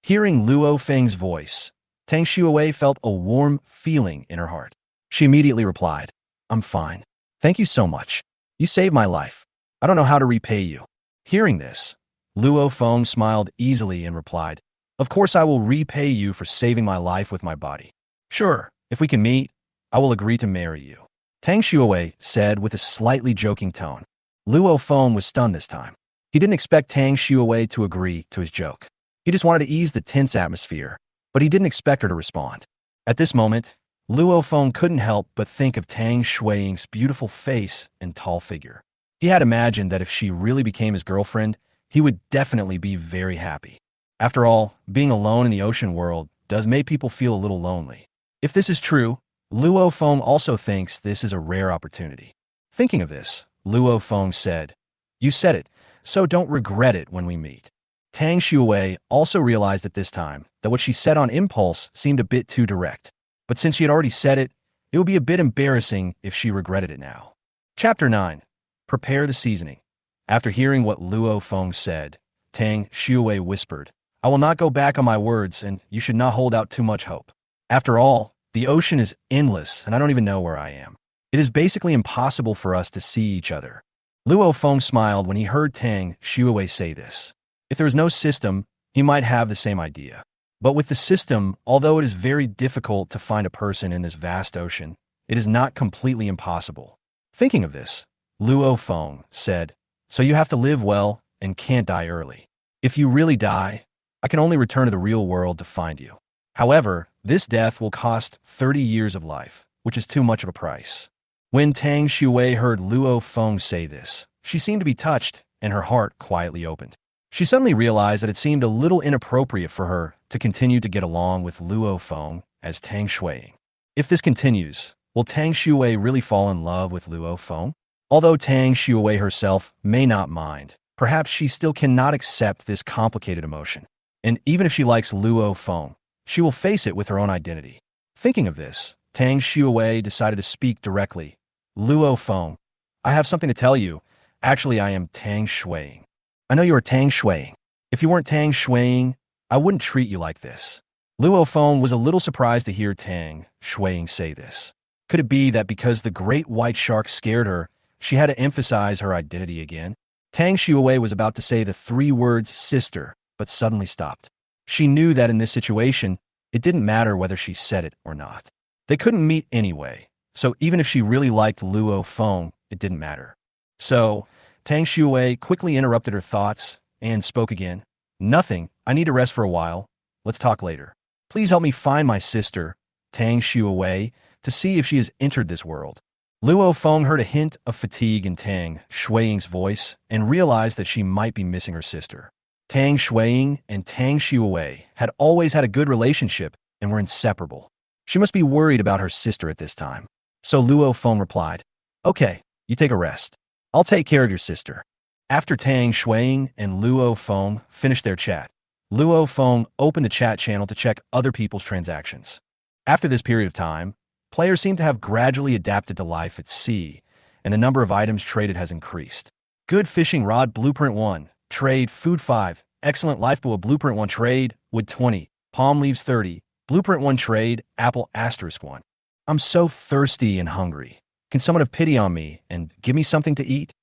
Hearing Luo Feng's voice, Tang Shui felt a warm feeling in her heart. She immediately replied, I'm fine. Thank you so much. You saved my life. I don't know how to repay you. Hearing this, Luo Feng smiled easily and replied, Of course I will repay you for saving my life with my body. Sure, if we can meet, I will agree to marry you. Tang Shui said with a slightly joking tone. Luo Feng was stunned this time. He didn't expect Tang Shui to agree to his joke. He just wanted to ease the tense atmosphere, but he didn't expect her to respond. At this moment, Luo Feng couldn't help but think of Tang Shui's beautiful face and tall figure. He had imagined that if she really became his girlfriend, he would definitely be very happy. After all, being alone in the ocean world does make people feel a little lonely. If this is true, Luo Feng also thinks this is a rare opportunity. Thinking of this, Luo Feng said, You said it, so don't regret it when we meet. Tang Shui also realized at this time that what she said on impulse seemed a bit too direct. But since she had already said it, it would be a bit embarrassing if she regretted it now. Chapter 9. Prepare the seasoning. After hearing what Luo Feng said, Tang Shui whispered, I will not go back on my words, and you should not hold out too much hope. After all, the ocean is endless, and I don't even know where I am. It is basically impossible for us to see each other. Luo Feng smiled when he heard Tang Shui say this. If there was no system, he might have the same idea. But with the system, although it is very difficult to find a person in this vast ocean, it is not completely impossible. Thinking of this, Luo Feng said, So you have to live well and can't die early. If you really die, I can only return to the real world to find you. However, this death will cost 30 years of life, which is too much of a price. When Tang Shui heard Luo Feng say this, she seemed to be touched, and her heart quietly opened. She suddenly realized that it seemed a little inappropriate for her to continue to get along with Luo Feng as Tang Shui. If this continues, will Tang Shui really fall in love with Luo Feng? Although Tang Shui herself may not mind, perhaps she still cannot accept this complicated emotion. And even if she likes Luo Feng, she will face it with her own identity. Thinking of this, Tang Shui decided to speak directly. Luo Feng, I have something to tell you. Actually, I am Tang Shui. I know you are Tang Shui. If you weren't Tang Shui, I wouldn't treat you like this. Luo Feng was a little surprised to hear Tang Shui say this. Could it be that because the great white shark scared her, she had to emphasize her identity again? Tang Shui was about to say the 3 words sister, but suddenly stopped. She knew that in this situation, it didn't matter whether she said it or not. They couldn't meet anyway, so even if she really liked Luo Feng, it didn't matter. So, Tang Shui quickly interrupted her thoughts and spoke again. Nothing. I need to rest for a while. Let's talk later. Please help me find my sister, Tang Shui, to see if she has entered this world. Luo Feng heard a hint of fatigue in Tang Shui's voice and realized that she might be missing her sister. Tang Shui and Tang Shui had always had a good relationship and were inseparable. She must be worried about her sister at this time. So Luo Feng replied, Okay, you take a rest. I'll take care of your sister. After Tang Shui and Luo Feng finished their chat, Luo Feng opened the chat channel to check other people's transactions. After this period of time, players seem to have gradually adapted to life at sea, and the number of items traded has increased. Good fishing rod blueprint 1, trade food 5, excellent lifeboat blueprint 1 trade, wood 20, palm leaves 30, blueprint 1 trade, apple asterisk 1. I'm so thirsty and hungry. Can someone have pity on me and give me something to eat?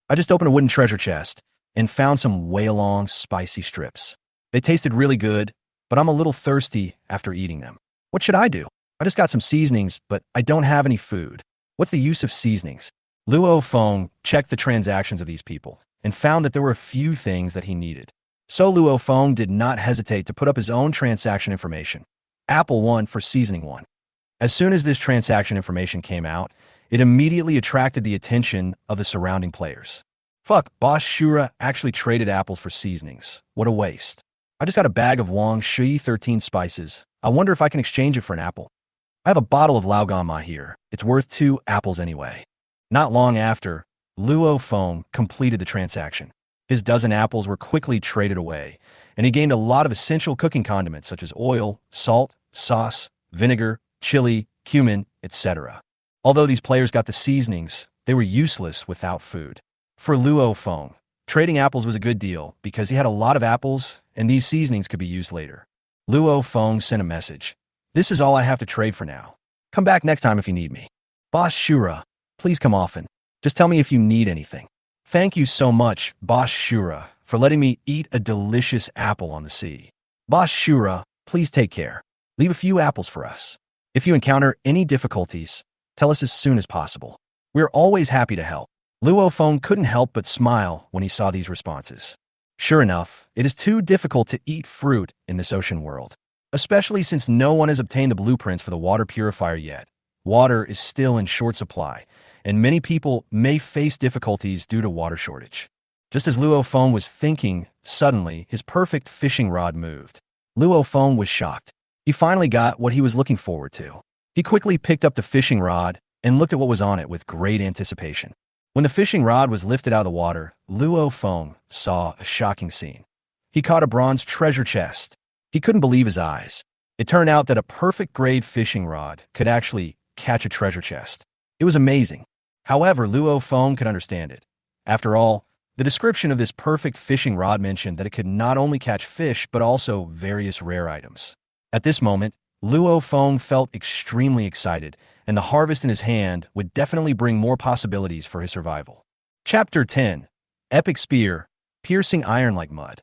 I just opened a wooden treasure chest and found some whale-long spicy strips. They tasted really good, but I'm a little thirsty after eating them. What should I do? I just got some seasonings, but I don't have any food. What's the use of seasonings? Luo Feng checked the transactions of these people and found that there were a few things that he needed. So Luo Feng did not hesitate to put up his own transaction information. Apple 1 for seasoning 1. As soon as this transaction information came out, it immediately attracted the attention of the surrounding players. Fuck, Boss Shura actually traded apples for seasonings. What a waste. I just got a bag of Wang Shui 13 spices. I wonder if I can exchange it for an apple. I have a bottle of Laoganma here. It's worth 2 apples anyway. Not long after, Luo Feng completed the transaction. His dozen apples were quickly traded away, and he gained a lot of essential cooking condiments such as oil, salt, sauce, vinegar, chili, cumin, etc. Although these players got the seasonings, they were useless without food. For Luo Feng, trading apples was a good deal because he had a lot of apples and these seasonings could be used later. Luo Feng sent a message. This is all I have to trade for now. Come back next time if you need me. Boss Shura, please come often. Just tell me if you need anything. Thank you so much, Boss Shura, for letting me eat a delicious apple on the sea. Boss Shura, please take care. Leave a few apples for us. If you encounter any difficulties, tell us as soon as possible. We're always happy to help. Luo Feng couldn't help but smile when he saw these responses. Sure enough, it is too difficult to eat fruit in this ocean world, especially since no one has obtained the blueprints for the water purifier yet. Water is still in short supply, and many people may face difficulties due to water shortage. Just as Luo Feng was thinking, suddenly his perfect fishing rod moved. Luo Feng was shocked. He finally got what he was looking forward to. He quickly picked up the fishing rod and looked at what was on it with great anticipation. When the fishing rod was lifted out of the water, Luo Feng saw a shocking scene. He caught a bronze treasure chest. He couldn't believe his eyes. It turned out that a perfect grade fishing rod could actually catch a treasure chest. It was amazing. However, Luo Feng could understand it. After all, the description of this perfect fishing rod mentioned that it could not only catch fish but also various rare items. At this moment, Luo Feng felt extremely excited, and the harvest in his hand would definitely bring more possibilities for his survival. Chapter 10. Epic Spear, Piercing Iron Like Mud.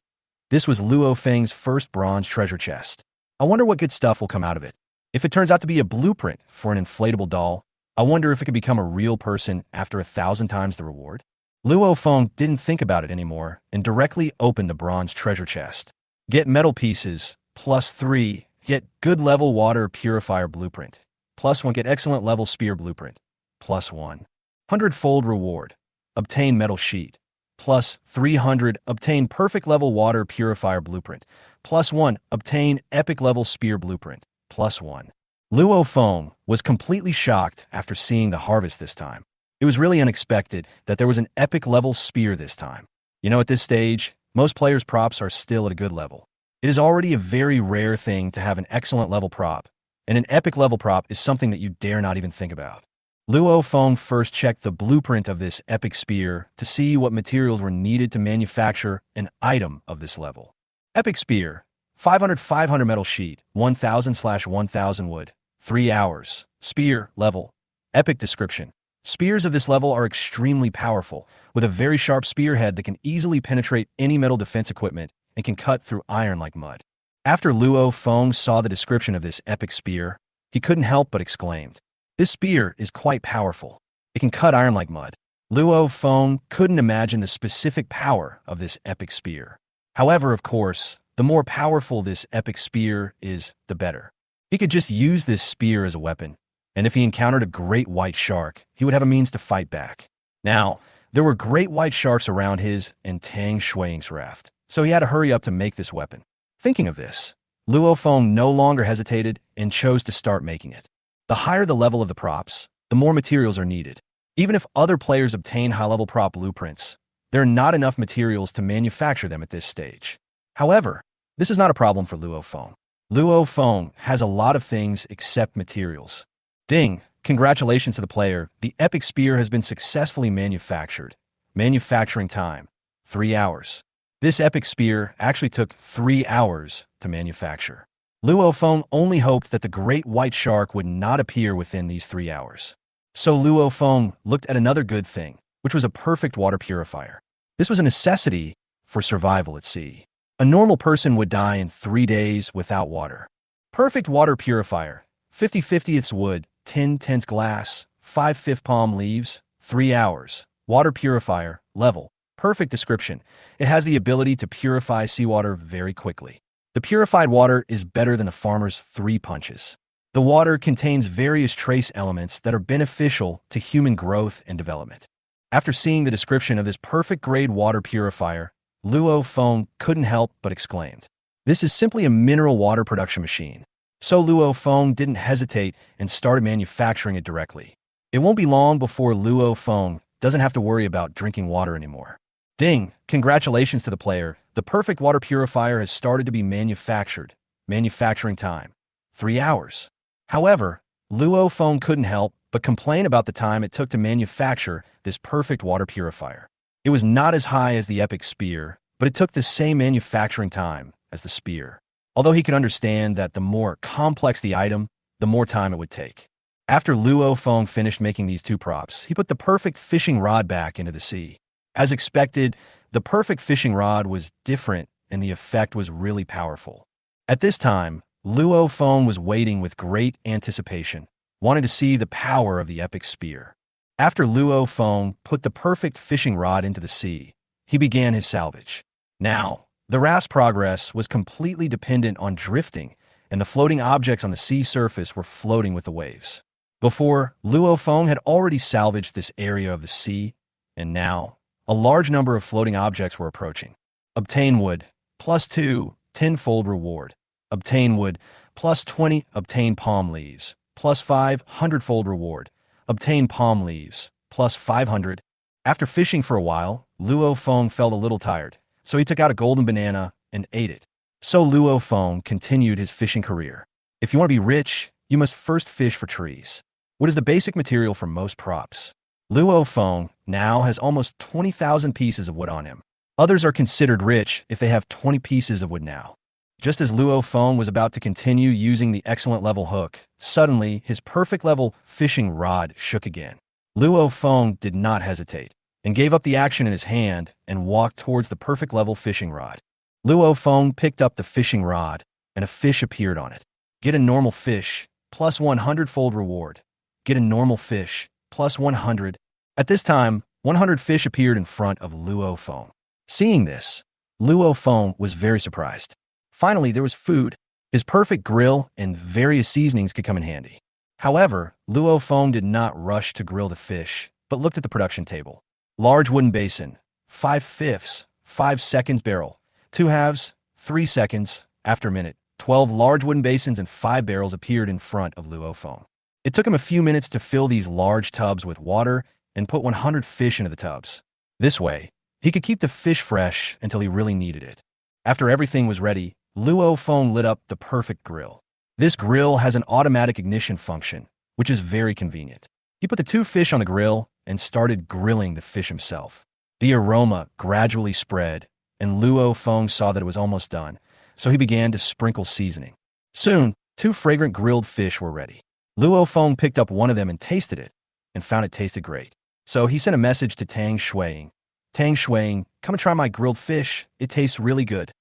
This was Luo Feng's first bronze treasure chest. I wonder what good stuff will come out of it. If it turns out to be a blueprint for an inflatable doll, I wonder if it could become a real person after 1,000 times the reward. Luo Feng didn't think about it anymore and directly opened the bronze treasure chest. Get metal pieces, +3. Get good level water purifier blueprint. +1. Get excellent level spear blueprint. +1. 100-fold reward. Obtain metal sheet. +300. Obtain perfect level water purifier blueprint. +1. Obtain epic level spear blueprint. +1. Luo Feng was completely shocked after seeing the harvest this time. It was really unexpected that there was an epic level spear this time. You know, at this stage, most players' props are still at a good level. It is already a very rare thing to have an excellent level prop, and an epic level prop is something that you dare not even think about. Luo Feng first checked the blueprint of this epic spear to see what materials were needed to manufacture an item of this level. Epic spear, 500 metal sheet, 1000/1000 wood, 3 hours. Spear, level. Epic description. Spears of this level are extremely powerful, with a very sharp spearhead that can easily penetrate any metal defense equipment and can cut through iron like mud. After Luo Feng saw the description of this epic spear, he couldn't help but exclaimed, "This spear is quite powerful. It can cut iron like mud." Luo Feng couldn't imagine the specific power of this epic spear. However, of course, the more powerful this epic spear is, the better. He could just use this spear as a weapon, and if he encountered a great white shark, he would have a means to fight back. Now, there were great white sharks around his and Tang Shui's raft, so he had to hurry up to make this weapon. Thinking of this, Luo Feng no longer hesitated and chose to start making it. The higher the level of the props, the more materials are needed. Even if other players obtain high-level prop blueprints, there are not enough materials to manufacture them at this stage. However, this is not a problem for Luo Feng. Luo Feng has a lot of things except materials. Ding! Congratulations to the player. The epic spear has been successfully manufactured. Manufacturing time, 3 hours. This epic spear actually took 3 hours to manufacture. Luo Feng only hoped that the great white shark would not appear within these 3 hours. So Luo Feng looked at another good thing, which was a perfect water purifier. This was a necessity for survival at sea. A normal person would die in 3 days without water. Perfect water purifier, 50/50ths wood, 10/10ths glass, 5/5 palm leaves, 3 hours. Water purifier, level. Perfect description. It has the ability to purify seawater very quickly. The purified water is better than the farmer's 3 punches. The water contains various trace elements that are beneficial to human growth and development. After seeing the description of this perfect grade water purifier, Luo Feng couldn't help but exclaimed, "This is simply a mineral water production machine." So Luo Feng didn't hesitate and started manufacturing it directly. It won't be long before Luo Feng doesn't have to worry about drinking water anymore. Ding! Congratulations to the player. The perfect water purifier has started to be manufactured. Manufacturing time, 3 hours. However, Luo Feng couldn't help but complain about the time it took to manufacture this perfect water purifier. It was not as high as the epic spear, but it took the same manufacturing time as the spear. Although he could understand that the more complex the item, the more time it would take. After Luo Feng finished making these 2 props, he put the perfect fishing rod back into the sea. As expected, the perfect fishing rod was different and the effect was really powerful. At this time, Luo Feng was waiting with great anticipation, wanting to see the power of the epic spear. After Luo Feng put the perfect fishing rod into the sea, he began his salvage. Now, the raft's progress was completely dependent on drifting, and the floating objects on the sea surface were floating with the waves. Before, Luo Feng had already salvaged this area of the sea, and now, a large number of floating objects were approaching. Obtain wood, +2, 10-fold reward. Obtain wood, +20, obtain palm leaves, +5, 100-fold reward. Obtain palm leaves, +500. After fishing for a while, Luo Feng felt a little tired, so he took out a golden banana and ate it. So Luo Feng continued his fishing career. If you want to be rich, you must first fish for trees. Wood is the basic material for most props. Luo Feng now has almost 20,000 pieces of wood on him. Others are considered rich if they have 20 pieces of wood now. Just as Luo Feng was about to continue using the excellent level hook, suddenly his perfect level fishing rod shook again. Luo Feng did not hesitate and gave up the action in his hand and walked towards the perfect level fishing rod. Luo Feng picked up the fishing rod and a fish appeared on it. Get a normal fish, +100-fold reward. Get a normal fish, +100. At this time, 100 fish appeared in front of Luo Feng. Seeing this, Luo Feng was very surprised. Finally, there was food. His perfect grill and various seasonings could come in handy. However, Luo Feng did not rush to grill the fish, but looked at the production table. Large wooden basin, 5/5, 5 seconds barrel, 2 halves, 3 seconds. After a minute, 12 large wooden basins and 5 barrels appeared in front of Luo Feng. It took him a few minutes to fill these large tubs with water and put 100 fish into the tubs. This way, he could keep the fish fresh until he really needed it. After everything was ready, Luo Feng lit up the perfect grill. This grill has an automatic ignition function, which is very convenient. He put the 2 fish on the grill and started grilling the fish himself. The aroma gradually spread, and Luo Feng saw that it was almost done, so he began to sprinkle seasoning. Soon, 2 fragrant grilled fish were ready. Luo Feng picked up one of them and tasted it, and found it tasted great. So he sent a message to Tang Shui. Tang Shui, come and try my grilled fish. It tastes really good.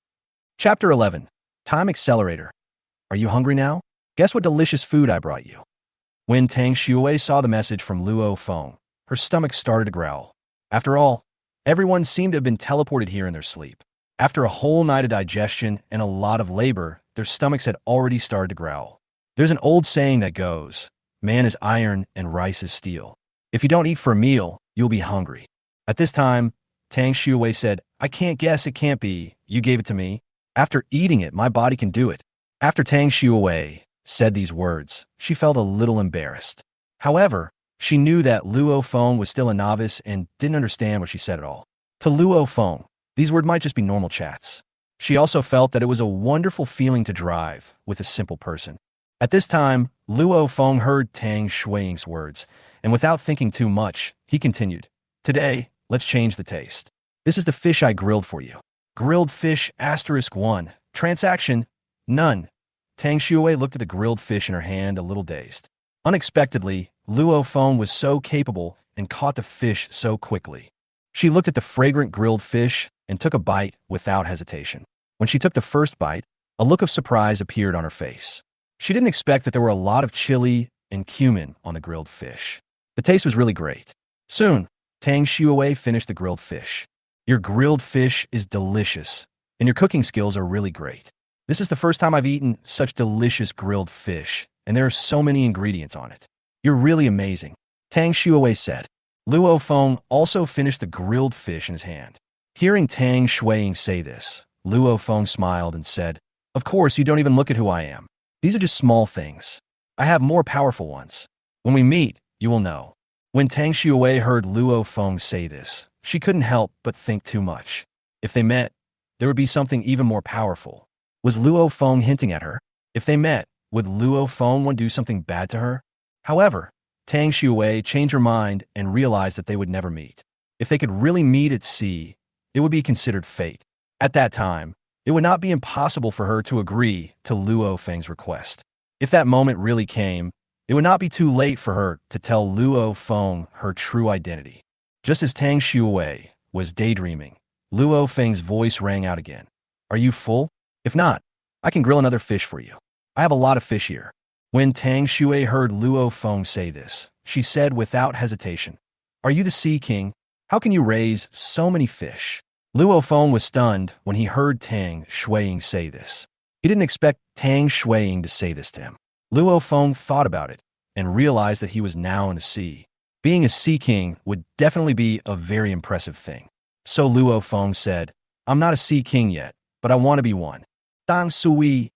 Chapter 11. Time Accelerator. Are you hungry now? Guess what delicious food I brought you. When Tang Shui saw the message from Luo Feng, her stomach started to growl. After all, everyone seemed to have been teleported here in their sleep. After a whole night of digestion and a lot of labor, their stomachs had already started to growl. There's an old saying that goes, man is iron and rice is steel. If you don't eat for a meal, you'll be hungry. At this time, Tang Shui said, I can't guess, it can't be. You gave it to me. After eating it, my body can do it. After Tang Shui said these words, she felt a little embarrassed. However, she knew that Luo Feng was still a novice and didn't understand what she said at all. To Luo Feng, these words might just be normal chats. She also felt that it was a wonderful feeling to drive with a simple person. At this time, Luo Feng heard Tang Shui's words, and without thinking too much, he continued, Today, let's change the taste. This is the fish I grilled for you. Grilled fish *1. Transaction, none. Tang Shui looked at the grilled fish in her hand a little dazed. Unexpectedly, Luo Feng was so capable, and caught the fish so quickly. She looked at the fragrant grilled fish and took a bite without hesitation. When she took the first bite, a look of surprise appeared on her face. She didn't expect that there were a lot of chili and cumin on the grilled fish. The taste was really great. Soon, Tang Shui finished the grilled fish. Your grilled fish is delicious, and your cooking skills are really great. This is the first time I've eaten such delicious grilled fish, and there are so many ingredients on it. You're really amazing, Tang Shui said. Luo Feng also finished the grilled fish in his hand. Hearing Tang Shui say this, Luo Feng smiled and said, "Of course, you don't even look at who I am. These are just small things. I have more powerful ones. When we meet, you will know." When Tang Shui heard Luo Feng say this, she couldn't help but think too much. If they met, there would be something even more powerful. Was Luo Feng hinting at her? If they met, would Luo Feng want to do something bad to her? However, Tang Shui changed her mind and realized that they would never meet. If they could really meet at sea, it would be considered fate. At that time, it would not be impossible for her to agree to Luo Feng's request. If that moment really came, it would not be too late for her to tell Luo Feng her true identity. Just as Tang Shui was daydreaming, Luo Feng's voice rang out again. "Are you full? If not, I can grill another fish for you. I have a lot of fish here." When Tang Shui heard Luo Feng say this, she said without hesitation, "Are you the Sea King? How can you raise so many fish?" Luo Feng was stunned when he heard Tang Shui say this. He didn't expect Tang Shui to say this to him. Luo Feng thought about it and realized that he was now in the sea. Being a Sea King would definitely be a very impressive thing. So Luo Feng said, "I'm not a Sea King yet, but I want to be one." Tang Shui.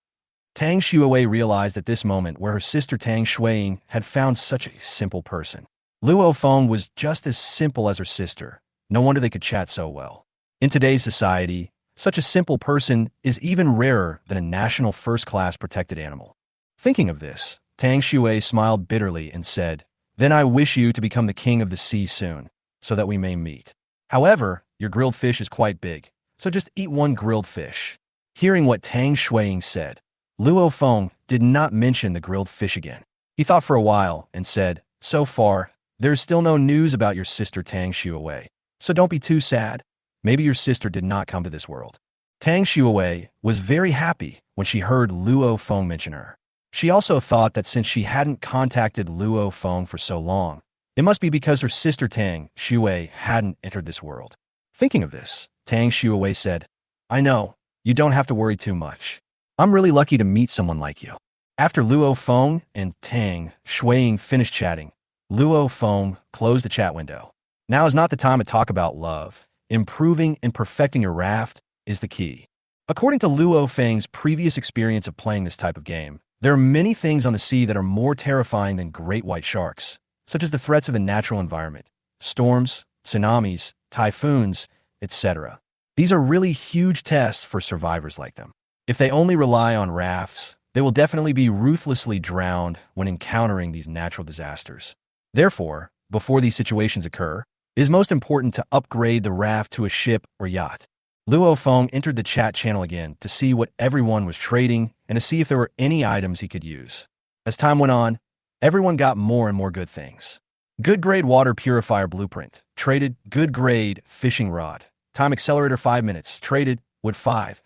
Tang Shui realized at this moment where her sister Tang Shui had found such a simple person. Luo Feng was just as simple as her sister. No wonder they could chat so well. In today's society, such a simple person is even rarer than a national first-class protected animal. Thinking of this, Tang Shui smiled bitterly and said, "Then I wish you to become the king of the sea soon, so that we may meet. However, your grilled fish is quite big, so just eat one grilled fish." Hearing what Tang Shui said, Luo Feng did not mention the grilled fish again. He thought for a while and said, "So far, there is still no news about your sister Tang Shui, so don't be too sad. Maybe your sister did not come to this world." Tang Shui was very happy when she heard Luo Feng mention her. She also thought that since she hadn't contacted Luo Feng for so long, it must be because her sister Tang Shui hadn't entered this world. Thinking of this, Tang Shui said, "I know, you don't have to worry too much. I'm really lucky to meet someone like you." After Luo Feng and Tang Shui finished chatting, Luo Feng closed the chat window. Now is not the time to talk about love. Improving and perfecting your raft is the key. According to Luo Feng's previous experience of playing this type of game, there are many things on the sea that are more terrifying than great white sharks, such as the threats of the natural environment, storms, tsunamis, typhoons, etc. These are really huge tests for survivors like them. If they only rely on rafts, they will definitely be ruthlessly drowned when encountering these natural disasters. Therefore, before these situations occur, it is most important to upgrade the raft to a ship or yacht. Luo Feng entered the chat channel again to see what everyone was trading and to see if there were any items he could use. As time went on, everyone got more and more good things. Good grade water purifier blueprint, traded. Good grade fishing rod, time accelerator 5 minutes, traded. Wood 5.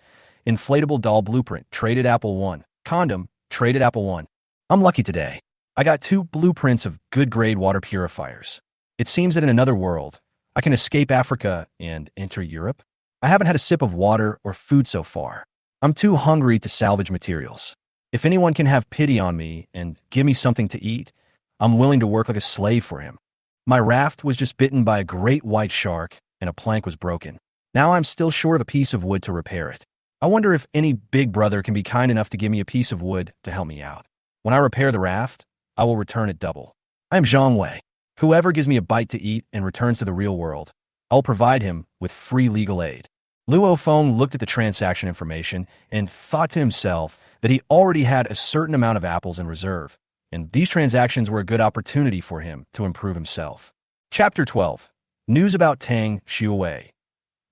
Inflatable doll blueprint, traded apple 1. Condom, traded apple 1. I'm lucky today. I got 2 blueprints of good grade water purifiers. It seems that in another world, I can escape Africa and enter Europe. I haven't had a sip of water or food so far. I'm too hungry to salvage materials. If anyone can have pity on me and give me something to eat, I'm willing to work like a slave for him. My raft was just bitten by a great white shark and a plank was broken. Now I'm still short of a piece of wood to repair it. I wonder if any big brother can be kind enough to give me a piece of wood to help me out. When I repair the raft, I will return it double. I am Zhang Wei. Whoever gives me a bite to eat and returns to the real world, I will provide him with free legal aid. Luo Feng looked at the transaction information and thought to himself that he already had a certain amount of apples in reserve, and these transactions were a good opportunity for him to improve himself. Chapter 12. News about Tang Shui.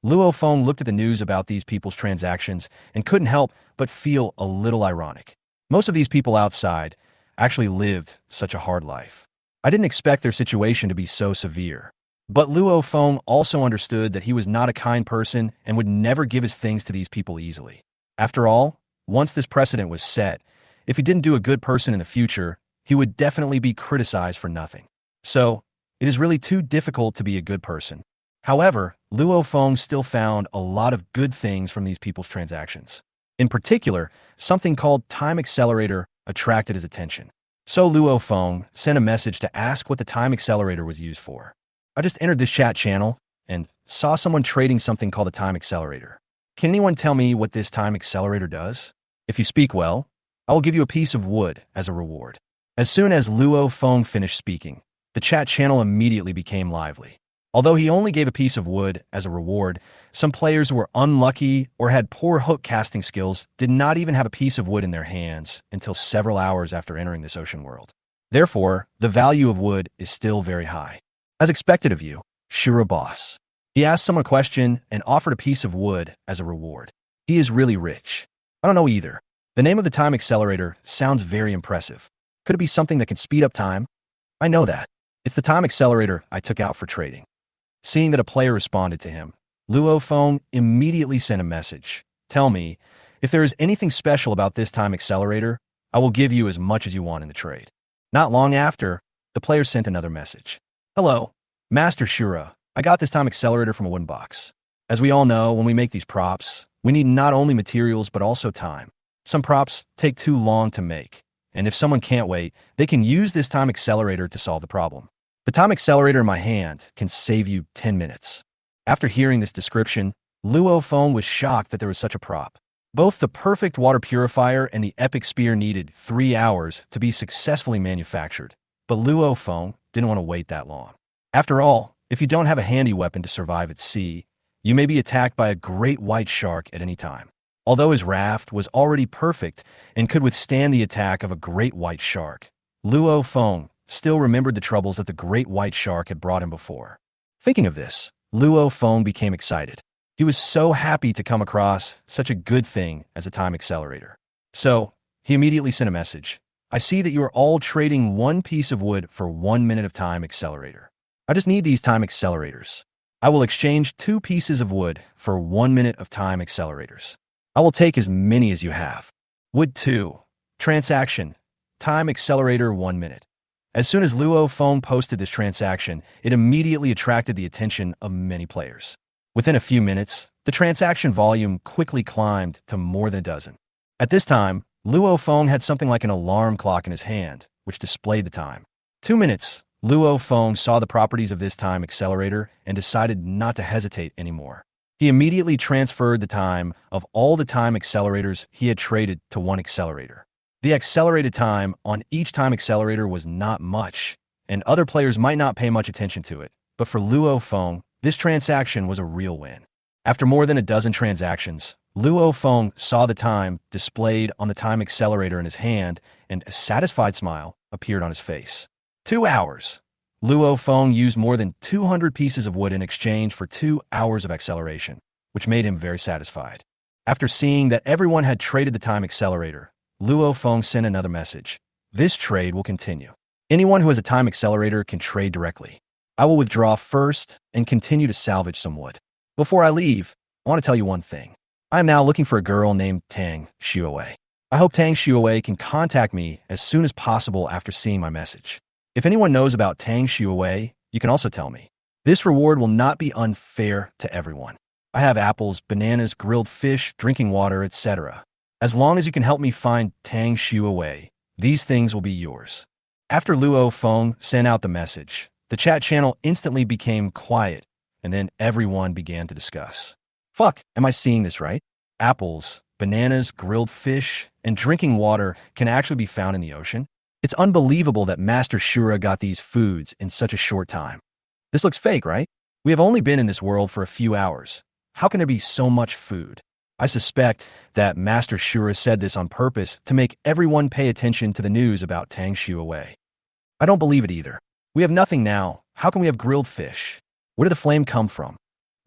Luo Feng looked at the news about these people's transactions and couldn't help but feel a little ironic. Most of these people outside actually lived such a hard life. I didn't expect their situation to be so severe. But Luo Feng also understood that he was not a kind person and would never give his things to these people easily. After all, once this precedent was set, if he didn't do a good person in the future, he would definitely be criticized for nothing. So, it is really too difficult to be a good person. However, Luo Feng still found a lot of good things from these people's transactions. In particular, something called Time Accelerator attracted his attention. So Luo Feng sent a message to ask what the Time Accelerator was used for. I just entered this chat channel and saw someone trading something called a Time Accelerator. Can anyone tell me what this Time Accelerator does? If you speak well, I will give you a piece of wood as a reward. As soon as Luo Feng finished speaking, the chat channel immediately became lively. Although he only gave a piece of wood as a reward, some players who were unlucky or had poor hook casting skills did not even have a piece of wood in their hands until several hours after entering this ocean world. Therefore, the value of wood is still very high. As expected of you, Shura Boss. He asked someone a question and offered a piece of wood as a reward. He is really rich. I don't know either. The name of the Time Accelerator sounds very impressive. Could it be something that can speed up time? I know that. It's the Time Accelerator I took out for trading. Seeing that a player responded to him, Luo Feng immediately sent a message. Tell me, if there is anything special about this Time Accelerator, I will give you as much as you want in the trade. Not long after, the player sent another message. Hello, Master Shura. I got this Time Accelerator from a wooden box. As we all know, when we make these props, we need not only materials but also time. Some props take too long to make, and if someone can't wait, they can use this Time Accelerator to solve the problem. The Time Accelerator in my hand can save you 10 minutes. After hearing this description, Luo Feng was shocked that there was such a prop. Both the perfect water purifier and the epic spear needed 3 hours to be successfully manufactured, but Luo Feng didn't want to wait that long. After all, if you don't have a handy weapon to survive at sea, you may be attacked by a great white shark at any time. Although his raft was already perfect and could withstand the attack of a great white shark, Luo Feng still remembered the troubles that the great white shark had brought him before. Thinking of this, Luo Feng became excited. He was so happy to come across such a good thing as a Time Accelerator. So, he immediately sent a message. I see that you are all trading one piece of wood for 1 minute of Time Accelerator. I just need these Time Accelerators. I will exchange 2 pieces of wood for 1 minute of Time Accelerators. I will take as many as you have. Wood 2. Transaction. Time Accelerator 1 minute. As soon as Luo Feng posted this transaction, it immediately attracted the attention of many players. Within a few minutes, the transaction volume quickly climbed to more than a dozen. At this time, Luo Feng had something like an alarm clock in his hand, which displayed the time. 2 minutes. Luo Feng saw the properties of this Time Accelerator and decided not to hesitate anymore. He immediately transferred the time of all the Time Accelerators he had traded to one accelerator. The accelerated time on each Time Accelerator was not much, and other players might not pay much attention to it, but for Luo Feng, this transaction was a real win. After more than a dozen transactions, Luo Feng saw the time displayed on the Time Accelerator in his hand, and a satisfied smile appeared on his face. 2 hours. Luo Feng used more than 200 pieces of wood in exchange for 2 hours of acceleration, which made him very satisfied. After seeing that everyone had traded the Time Accelerator, Luo Feng sent another message. This trade will continue. Anyone who has a Time Accelerator can trade directly. I will withdraw first and continue to salvage some wood. Before I leave, I want to tell you one thing. I am now looking for a girl named Tang Shui. I hope Tang Shui can contact me as soon as possible after seeing my message. If anyone knows about Tang Shui, you can also tell me. This reward will not be unfair to everyone. I have apples, bananas, grilled fish, drinking water, etc. As long as you can help me find Tang Shui, these things will be yours. After Luo Feng sent out the message, the chat channel instantly became quiet, and then everyone began to discuss. Fuck, am I seeing this right? Apples, bananas, grilled fish, and drinking water can actually be found in the ocean? It's unbelievable that Master Shura got these foods in such a short time. This looks fake, right? We have only been in this world for a few hours. How can there be so much food? I suspect that Master Shura said this on purpose to make everyone pay attention to the news about Tang Shui. I don't believe it either. We have nothing now. How can we have grilled fish? Where did the flame come from?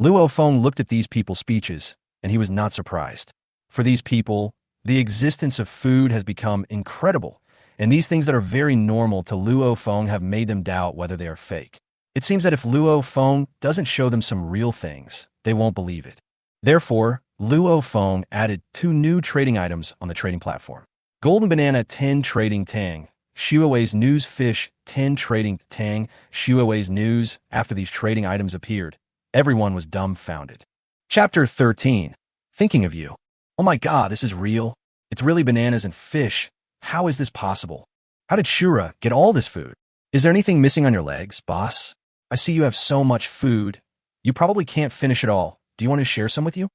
Luo Feng looked at these people's speeches, and he was not surprised. For these people, the existence of food has become incredible, and these things that are very normal to Luo Feng have made them doubt whether they are fake. It seems that if Luo Feng doesn't show them some real things, they won't believe it. Therefore, Luo Feng added 2 new trading items on the trading platform. Golden Banana 10 Trading Tang, Shui's News Fish 10 Trading Tang, Shui's News. After these trading items appeared, everyone was dumbfounded. Chapter 13. Thinking of you. Oh my god, this is real. It's really bananas and fish. How is this possible? How did Shura get all this food? Is there anything missing on your legs, boss? I see you have so much food. You probably can't finish it all. Do you want to share some with you?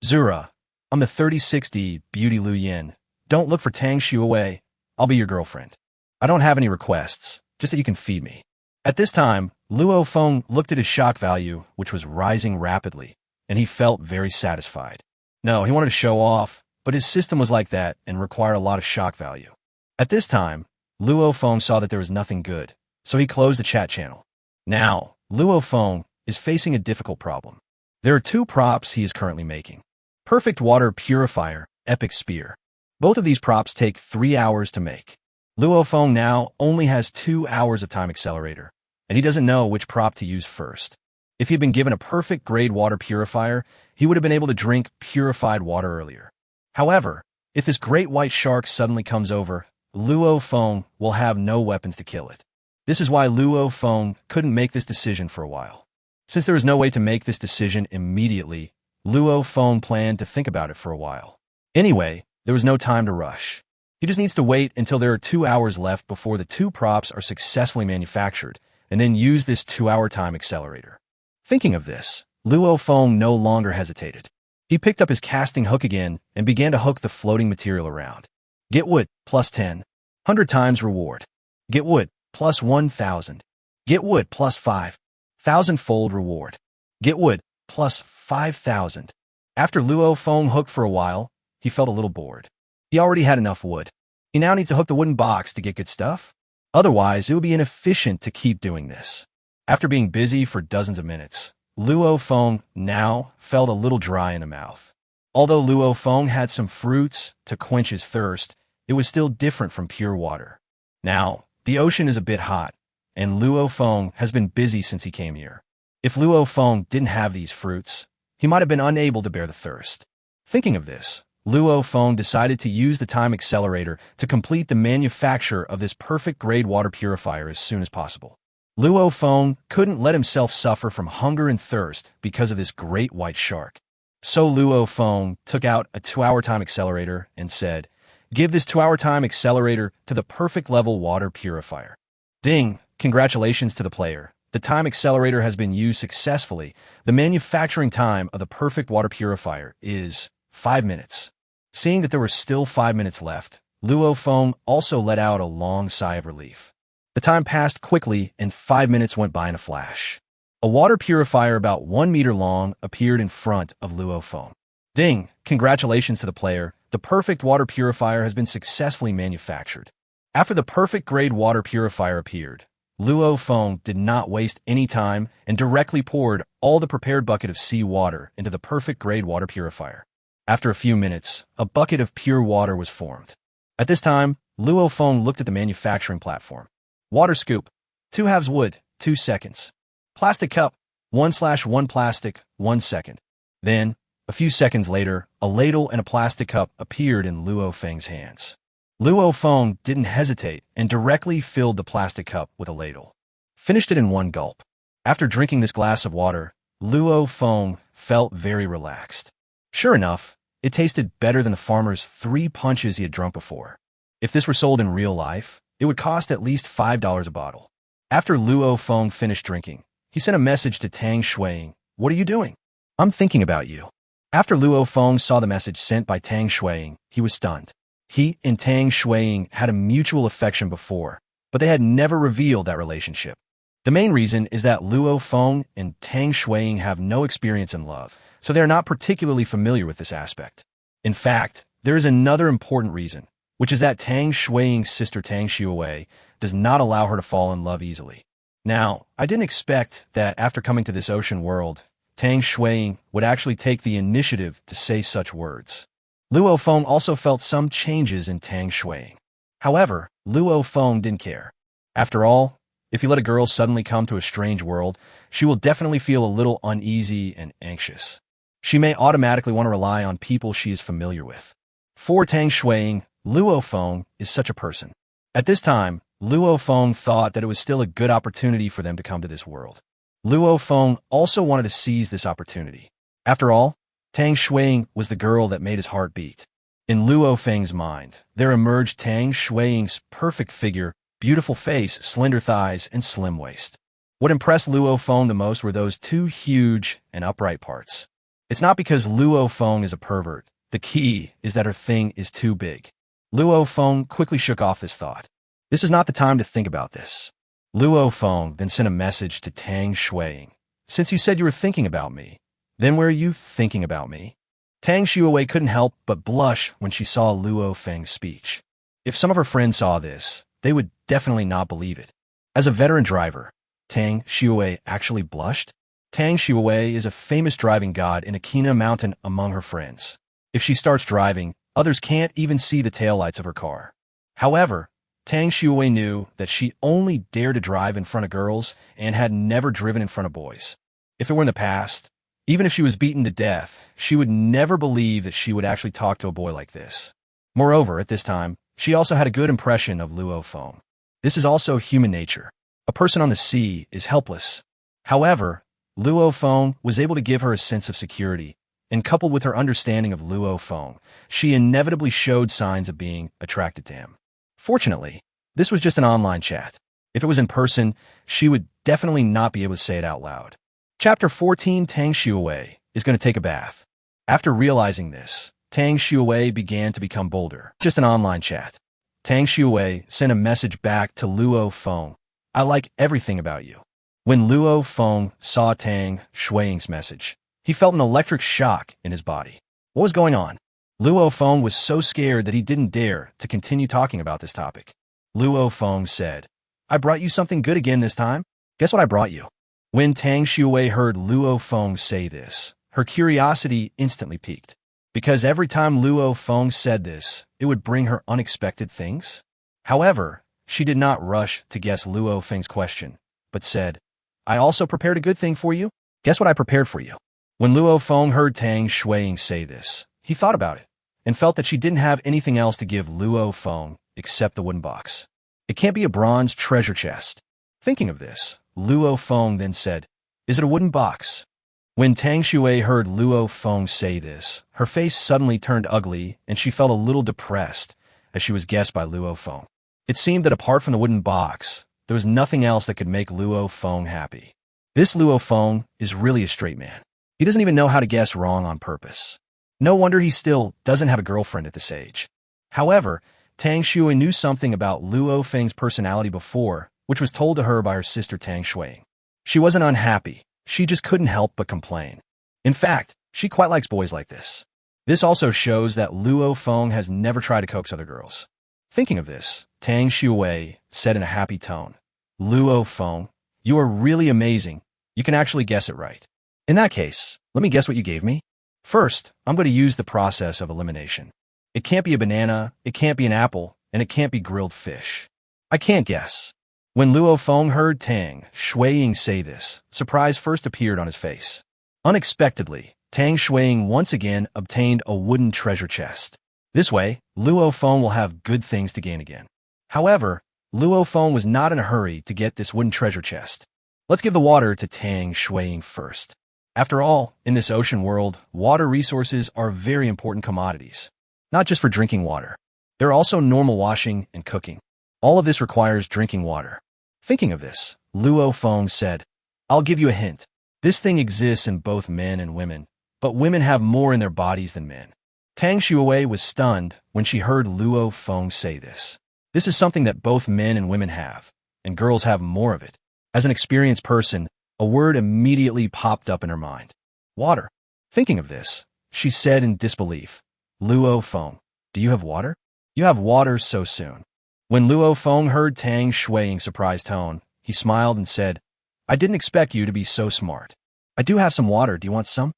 Zura, I'm the 3060 Beauty Lu Yin. Don't look for Tang Shui. I'll be your girlfriend. I don't have any requests, just that you can feed me. At this time, Luo Feng looked at his shock value, which was rising rapidly, and he felt very satisfied. No, he wanted to show off, but his system was like that and required a lot of shock value. At this time, Luo Feng saw that there was nothing good, so he closed the chat channel. Now, Luo Feng is facing a difficult problem. There are 2 props he is currently making. Perfect Water Purifier, Epic Spear. Both of these props take 3 hours to make. Luo Feng now only has 2 hours of time accelerator, and he doesn't know which prop to use first. If he had been given a perfect grade water purifier, he would have been able to drink purified water earlier. However, if this great white shark suddenly comes over, Luo Feng will have no weapons to kill it. This is why Luo Feng couldn't make this decision for a while. Since there was no way to make this decision immediately, Luo Feng planned to think about it for a while. Anyway, there was no time to rush. He just needs to wait until there are 2 hours left before the 2 props are successfully manufactured, and then use this 2-hour time accelerator. Thinking of this, Luo Feng no longer hesitated. He picked up his casting hook again and began to hook the floating material around. Get wood, plus 10. 100 times reward. Get wood, plus 1,000. Get wood, plus 5. Thousandfold reward. Get wood, plus 5,000. After Luo Feng hooked for a while, he felt a little bored. He already had enough wood. He now needs to hook the wooden box to get good stuff. Otherwise, it would be inefficient to keep doing this. After being busy for dozens of minutes, Luo Feng now felt a little dry in the mouth. Although Luo Feng had some fruits to quench his thirst, it was still different from pure water. Now, the ocean is a bit hot, and Luo Feng has been busy since he came here. If Luo Feng didn't have these fruits, he might have been unable to bear the thirst. Thinking of this, Luo Feng decided to use the time accelerator to complete the manufacture of this perfect grade water purifier as soon as possible. Luo Feng couldn't let himself suffer from hunger and thirst because of this great white shark. So Luo Feng took out a 2-hour time accelerator and said, "Give this 2-hour time accelerator to the perfect level water purifier." Ding! Congratulations to the player. The time accelerator has been used successfully. The manufacturing time of the perfect water purifier is 5 minutes. Seeing that there were still 5 minutes left, Luo Feng also let out a long sigh of relief. The time passed quickly and 5 minutes went by in a flash. A water purifier about 1 meter long appeared in front of Luo Feng. Ding! Congratulations to the player. The perfect water purifier has been successfully manufactured. After the perfect grade water purifier appeared, Luo Feng did not waste any time and directly poured all the prepared bucket of sea water into the perfect grade water purifier. After a few minutes, a bucket of pure water was formed. At this time, Luo Feng looked at the manufacturing platform. Water scoop, 2 halves wood, 2 seconds. Plastic cup, 1/1 plastic, 1 second. Then, a few seconds later, a ladle and a plastic cup appeared in Luo Feng's hands. Luo Feng didn't hesitate and directly filled the plastic cup with a ladle. Finished it in 1 gulp. After drinking this glass of water, Luo Feng felt very relaxed. Sure enough, it tasted better than the farmer's 3 punches he had drunk before. If this were sold in real life, it would cost at least $5 a bottle. After Luo Feng finished drinking, he sent a message to Tang Shui. "What are you doing?" "I'm thinking about you." After Luo Feng saw the message sent by Tang Shui, he was stunned. He and Tang Shui had a mutual affection before, but they had never revealed that relationship. The main reason is that Luo Feng and Tang Shui have no experience in love, so they are not particularly familiar with this aspect. In fact, there is another important reason, which is that Tang Shui's sister Tang Shui does not allow her to fall in love easily. Now, I didn't expect that after coming to this ocean world, Tang Shui would actually take the initiative to say such words. Luo Feng also felt some changes in Tang Shui. However, Luo Feng didn't care. After all, if you let a girl suddenly come to a strange world, she will definitely feel a little uneasy and anxious. She may automatically want to rely on people she is familiar with. For Tang Shuiying, Luo Feng is such a person. At this time, Luo Feng thought that it was still a good opportunity for them to come to this world. Luo Feng also wanted to seize this opportunity. After all, Tang Shuiying was the girl that made his heart beat. In Luo Feng's mind, there emerged Tang Shuiying's perfect figure, beautiful face, slender thighs, and slim waist. What impressed Luo Feng the most were those two huge and upright parts. It's not because Luo Feng is a pervert. The key is that her thing is too big. Luo Feng quickly shook off this thought. This is not the time to think about this. Luo Feng then sent a message to Tang Shuiying. Since you said you were thinking about me, then were you thinking about me? Tang Shuiying couldn't help but blush when she saw Luo Feng's speech. If some of her friends saw this, they would definitely not believe it. As a veteran driver, Tang Shuiying actually blushed. Tang Shuiying is a famous driving god in Akina Mountain among her friends. If she starts driving, others can't even see the taillights of her car. However, Tang Shuiying knew that she only dared to drive in front of girls and had never driven in front of boys. If it were in the past, even if she was beaten to death, she would never believe that she would actually talk to a boy like this. Moreover, at this time, she also had a good impression of Luo Feng. This is also human nature. A person on the sea is helpless. However, Luo Feng was able to give her a sense of security, and coupled with her understanding of Luo Feng, she inevitably showed signs of being attracted to him. Fortunately, this was just an online chat. If it was in person, she would definitely not be able to say it out loud. Chapter 14, Tang Shuiying is going to take a bath. After realizing this, Tang Shuiying began to become bolder. Just an online chat. Tang Shuiying sent a message back to Luo Feng. I like everything about you. When Luo Feng saw Tang Shuiying's message, he felt an electric shock in his body. What was going on? Luo Feng was so scared that he didn't dare to continue talking about this topic. Luo Feng said, I brought you something good again this time. Guess what I brought you? When Tang Shuiying heard Luo Feng say this, her curiosity instantly piqued. Because every time Luo Feng said this, it would bring her unexpected things. However, she did not rush to guess Luo Feng's question, but said, I also prepared a good thing for you. Guess what I prepared for you? When Luo Feng heard Tang Shuiying say this, he thought about it and felt that she didn't have anything else to give Luo Feng except the wooden box. It can't be a bronze treasure chest. Thinking of this, Luo Feng then said, Is it a wooden box? When Tang Shuiying heard Luo Feng say this, her face suddenly turned ugly and she felt a little depressed as she was guessed by Luo Feng. It seemed that apart from the wooden box, there was nothing else that could make Luo Feng happy. This Luo Feng is really a straight man. He doesn't even know how to guess wrong on purpose. No wonder he still doesn't have a girlfriend at this age. However, Tang Shuiying knew something about Luo Feng's personality before, which was told to her by her sister Tang Shuiying. She wasn't unhappy, she just couldn't help but complain. In fact, she quite likes boys like this. This also shows that Luo Feng has never tried to coax other girls. Thinking of this, Tang Shuiying said in a happy tone, Luo Feng, you are really amazing. You can actually guess it right. In that case, let me guess what you gave me. First, I'm going to use the process of elimination. It can't be a banana, it can't be an apple, and it can't be grilled fish. I can't guess. When Luo Feng heard Tang Shuiying say this, surprise first appeared on his face. Unexpectedly, Tang Shuiying once again obtained a wooden treasure chest. This way, Luo Feng will have good things to gain again. However, Luo Feng was not in a hurry to get this wooden treasure chest. Let's give the water to Tang Shuiying first. After all, in this ocean world, water resources are very important commodities. Not just for drinking water. They're also normal washing and cooking. All of this requires drinking water. Thinking of this, Luo Feng said, I'll give you a hint. This thing exists in both men and women, but women have more in their bodies than men. Tang Shuiying was stunned when she heard Luo Feng say this. This is something that both men and women have, and girls have more of it. As an experienced person, a word immediately popped up in her mind. Water. Thinking of this, she said in disbelief, Luo Feng, do you have water? You have water so soon. When Luo Feng heard Tang Shuiying's surprised tone, he smiled and said, I didn't expect you to be so smart. I do have some water. Do you want some?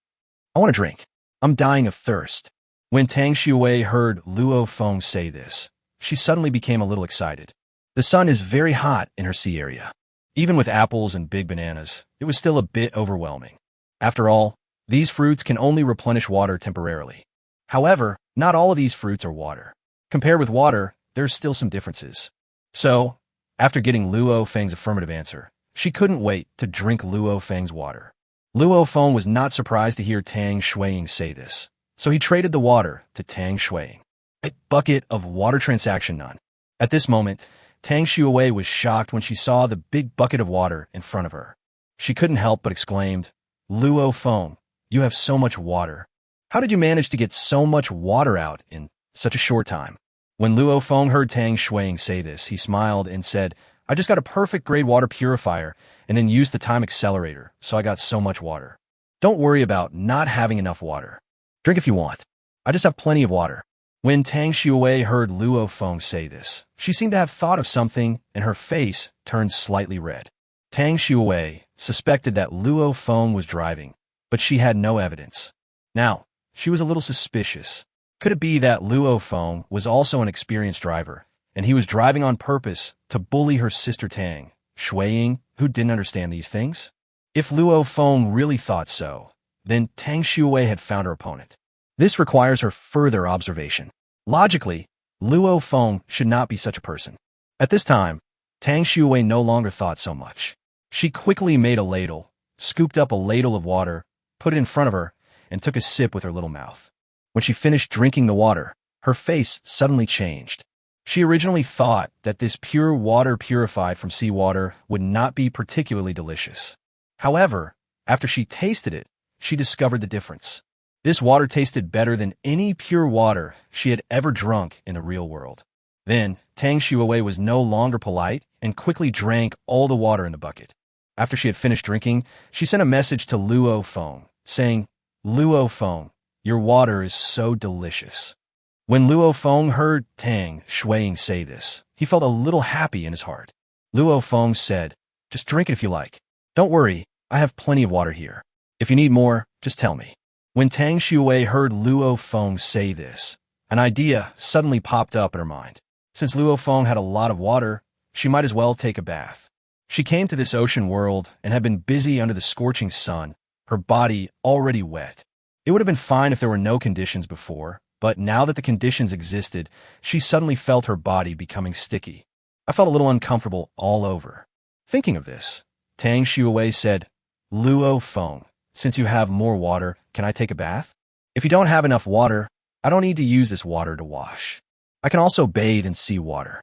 I want a drink. I'm dying of thirst. When Tang Shuiying heard Luo Feng say this, she suddenly became a little excited. The sun is very hot in her sea area. Even with apples and big bananas, it was still a bit overwhelming. After all, these fruits can only replenish water temporarily. However, not all of these fruits are water. Compared with water, there's still some differences. So, after getting Luo Feng's affirmative answer, she couldn't wait to drink Luo Feng's water. Luo Feng was not surprised to hear Tang Shuiying say this, so he traded the water to Tang Shuiying. A bucket of water transaction none. At this moment, Tang Shuiying was shocked when she saw the big bucket of water in front of her. She couldn't help but exclaimed, Luo Feng, you have so much water. How did you manage to get so much water out in such a short time? When Luo Feng heard Tang Shuiying say this, he smiled and said, I just got a perfect grade water purifier and then used the time accelerator, so I got so much water. Don't worry about not having enough water. Drink if you want. I just have plenty of water. When Tang Shuiying heard Luo Feng say this, she seemed to have thought of something and her face turned slightly red. Tang Shuiying suspected that Luo Feng was driving, but she had no evidence. Now, she was a little suspicious. Could it be that Luo Feng was also an experienced driver, and he was driving on purpose to bully her sister Tang Shuiying, who didn't understand these things? If Luo Feng really thought so, then Tang Shuiying had found her opponent. This requires her further observation. Logically, Luo Feng should not be such a person. At this time, Tang Shuiying no longer thought so much. She quickly made a ladle, scooped up a ladle of water, put it in front of her, and took a sip with her little mouth. When she finished drinking the water, her face suddenly changed. She originally thought that this pure water purified from seawater would not be particularly delicious. However, after she tasted it, she discovered the difference. This water tasted better than any pure water she had ever drunk in the real world. Then, Tang Shuiying was no longer polite and quickly drank all the water in the bucket. After she had finished drinking, she sent a message to Luo Feng, saying, Luo Feng, your water is so delicious. When Luo Feng heard Tang Shuiying say this, he felt a little happy in his heart. Luo Feng said, just drink it if you like. Don't worry, I have plenty of water here. If you need more, just tell me. When Tang Shuiying heard Luo Feng say this, an idea suddenly popped up in her mind. Since Luo Feng had a lot of water, she might as well take a bath. She came to this ocean world and had been busy under the scorching sun, her body already wet. It would have been fine if there were no conditions before, but now that the conditions existed, she suddenly felt her body becoming sticky. I felt a little uncomfortable all over. Thinking of this, Tang Shuiying said, Luo Feng, since you have more water, can I take a bath? If you don't have enough water, I don't need to use this water to wash. I can also bathe in seawater.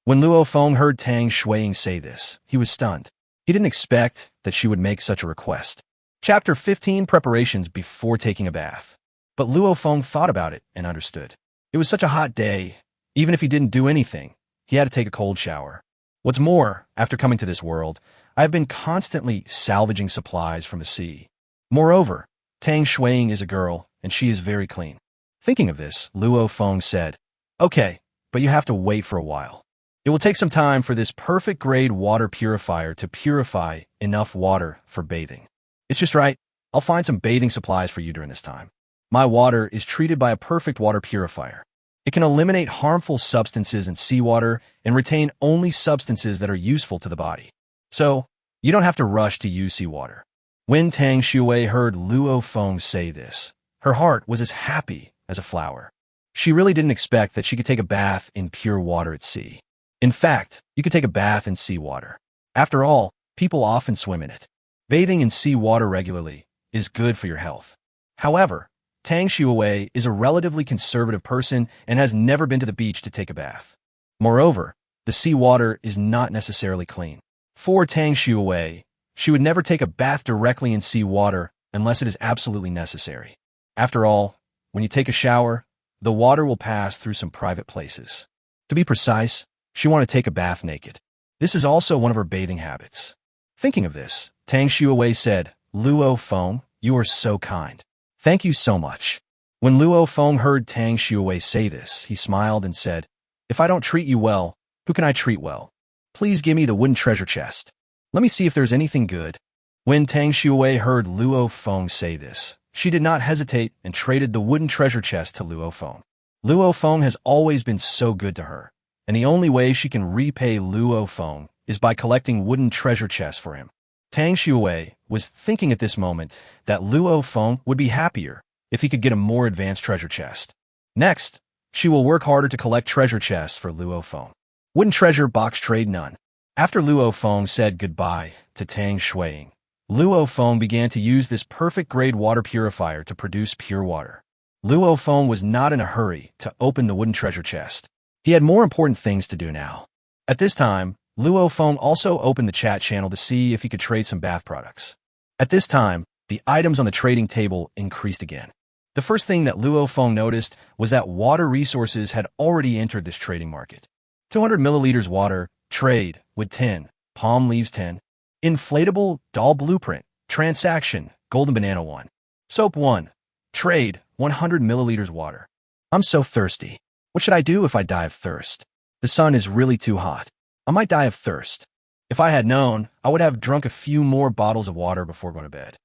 When Luo Feng heard Tang Shuiying say this, he was stunned. He didn't expect that she would make such a request. Chapter 15 Preparations Before Taking a Bath. But Luo Feng thought about it and understood. It was such a hot day. Even if he didn't do anything, he had to take a cold shower. What's more, after coming to this world, I have been constantly salvaging supplies from the sea. Moreover, Tang Shuiying is a girl, and she is very clean. Thinking of this, Luo Feng said, Okay, but you have to wait for a while. It will take some time for this perfect grade water purifier to purify enough water for bathing. It's just right. I'll find some bathing supplies for you during this time. My water is treated by a perfect water purifier. It can eliminate harmful substances in seawater and retain only substances that are useful to the body. So, you don't have to rush to use seawater. When Tang Shuiying heard Luo Feng say this, her heart was as happy as a flower. She really didn't expect that she could take a bath in pure water at sea. In fact, you could take a bath in seawater. After all, people often swim in it. Bathing in seawater regularly is good for your health. However, Tang Shuiying is a relatively conservative person and has never been to the beach to take a bath. Moreover, the seawater is not necessarily clean. For Tang Shuiying, she would never take a bath directly in seawater unless it is absolutely necessary. After all, when you take a shower, the water will pass through some private places. To be precise, she wanted to take a bath naked. This is also one of her bathing habits. Thinking of this, Tang Shuiying said, Luo Feng, you are so kind. Thank you so much. When Luo Feng heard Tang Shuiying say this, he smiled and said, If I don't treat you well, who can I treat well? Please give me the wooden treasure chest. Let me see if there's anything good. When Tang Shuiying heard Luo Feng say this, she did not hesitate and traded the wooden treasure chest to Luo Feng. Luo Feng has always been so good to her, and the only way she can repay Luo Feng is by collecting wooden treasure chests for him. Tang Shui was thinking at this moment that Luo Feng would be happier if he could get a more advanced treasure chest. Next, she will work harder to collect treasure chests for Luo Feng. Wooden treasure box trade none. After Luo Feng said goodbye to Tang Shui, Luo Feng began to use this perfect-grade water purifier to produce pure water. Luo Feng was not in a hurry to open the wooden treasure chest. He had more important things to do now. At this time, Luo Feng also opened the chat channel to see if he could trade some bath products. At this time, the items on the trading table increased again. The first thing that Luo Feng noticed was that water resources had already entered this trading market. 200 milliliters water, trade, with 10, palm leaves 10, inflatable doll blueprint, transaction, golden banana 1, soap 1, trade, 100 milliliters water. I'm so thirsty. What should I do if I die of thirst? The sun is really too hot. I might die of thirst. If I had known, I would have drunk a few more bottles of water before going to bed.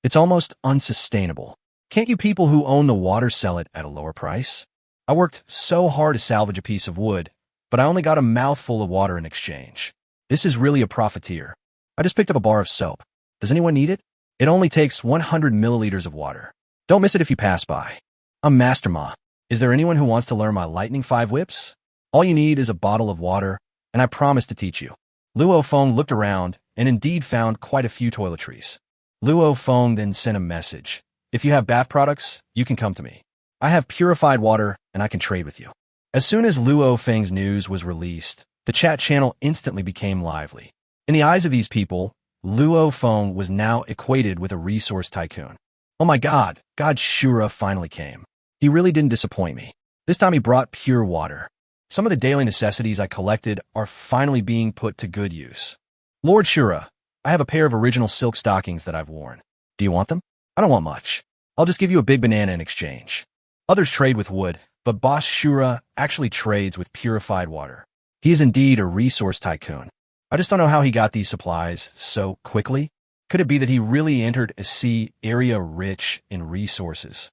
It's almost unsustainable. Can't you people who own the water sell it at a lower price? I worked so hard to salvage a piece of wood, but I only got a mouthful of water in exchange. This is really a profiteer. I just picked up a bar of soap. Does anyone need it? It only takes 100 milliliters of water. Don't miss it if you pass by. I'm Master Ma. Is there anyone who wants to learn my lightning 5 whips? All you need is a bottle of water, and I promise to teach you. Luo Feng looked around and indeed found quite a few toiletries. Luo Feng then sent a message. If you have bath products, you can come to me. I have purified water and I can trade with you. As soon as Luo Feng's news was released, the chat channel instantly became lively. In the eyes of these people, Luo Feng was now equated with a resource tycoon. Oh my God, God Shura finally came. He really didn't disappoint me. This time he brought pure water. Some of the daily necessities I collected are finally being put to good use. Lord Shura, I have a pair of original silk stockings that I've worn. Do you want them? I don't want much. I'll just give you a big banana in exchange. Others trade with wood, but Boss Shura actually trades with purified water. He is indeed a resource tycoon. I just don't know how he got these supplies so quickly. Could it be that he really entered a sea area rich in resources?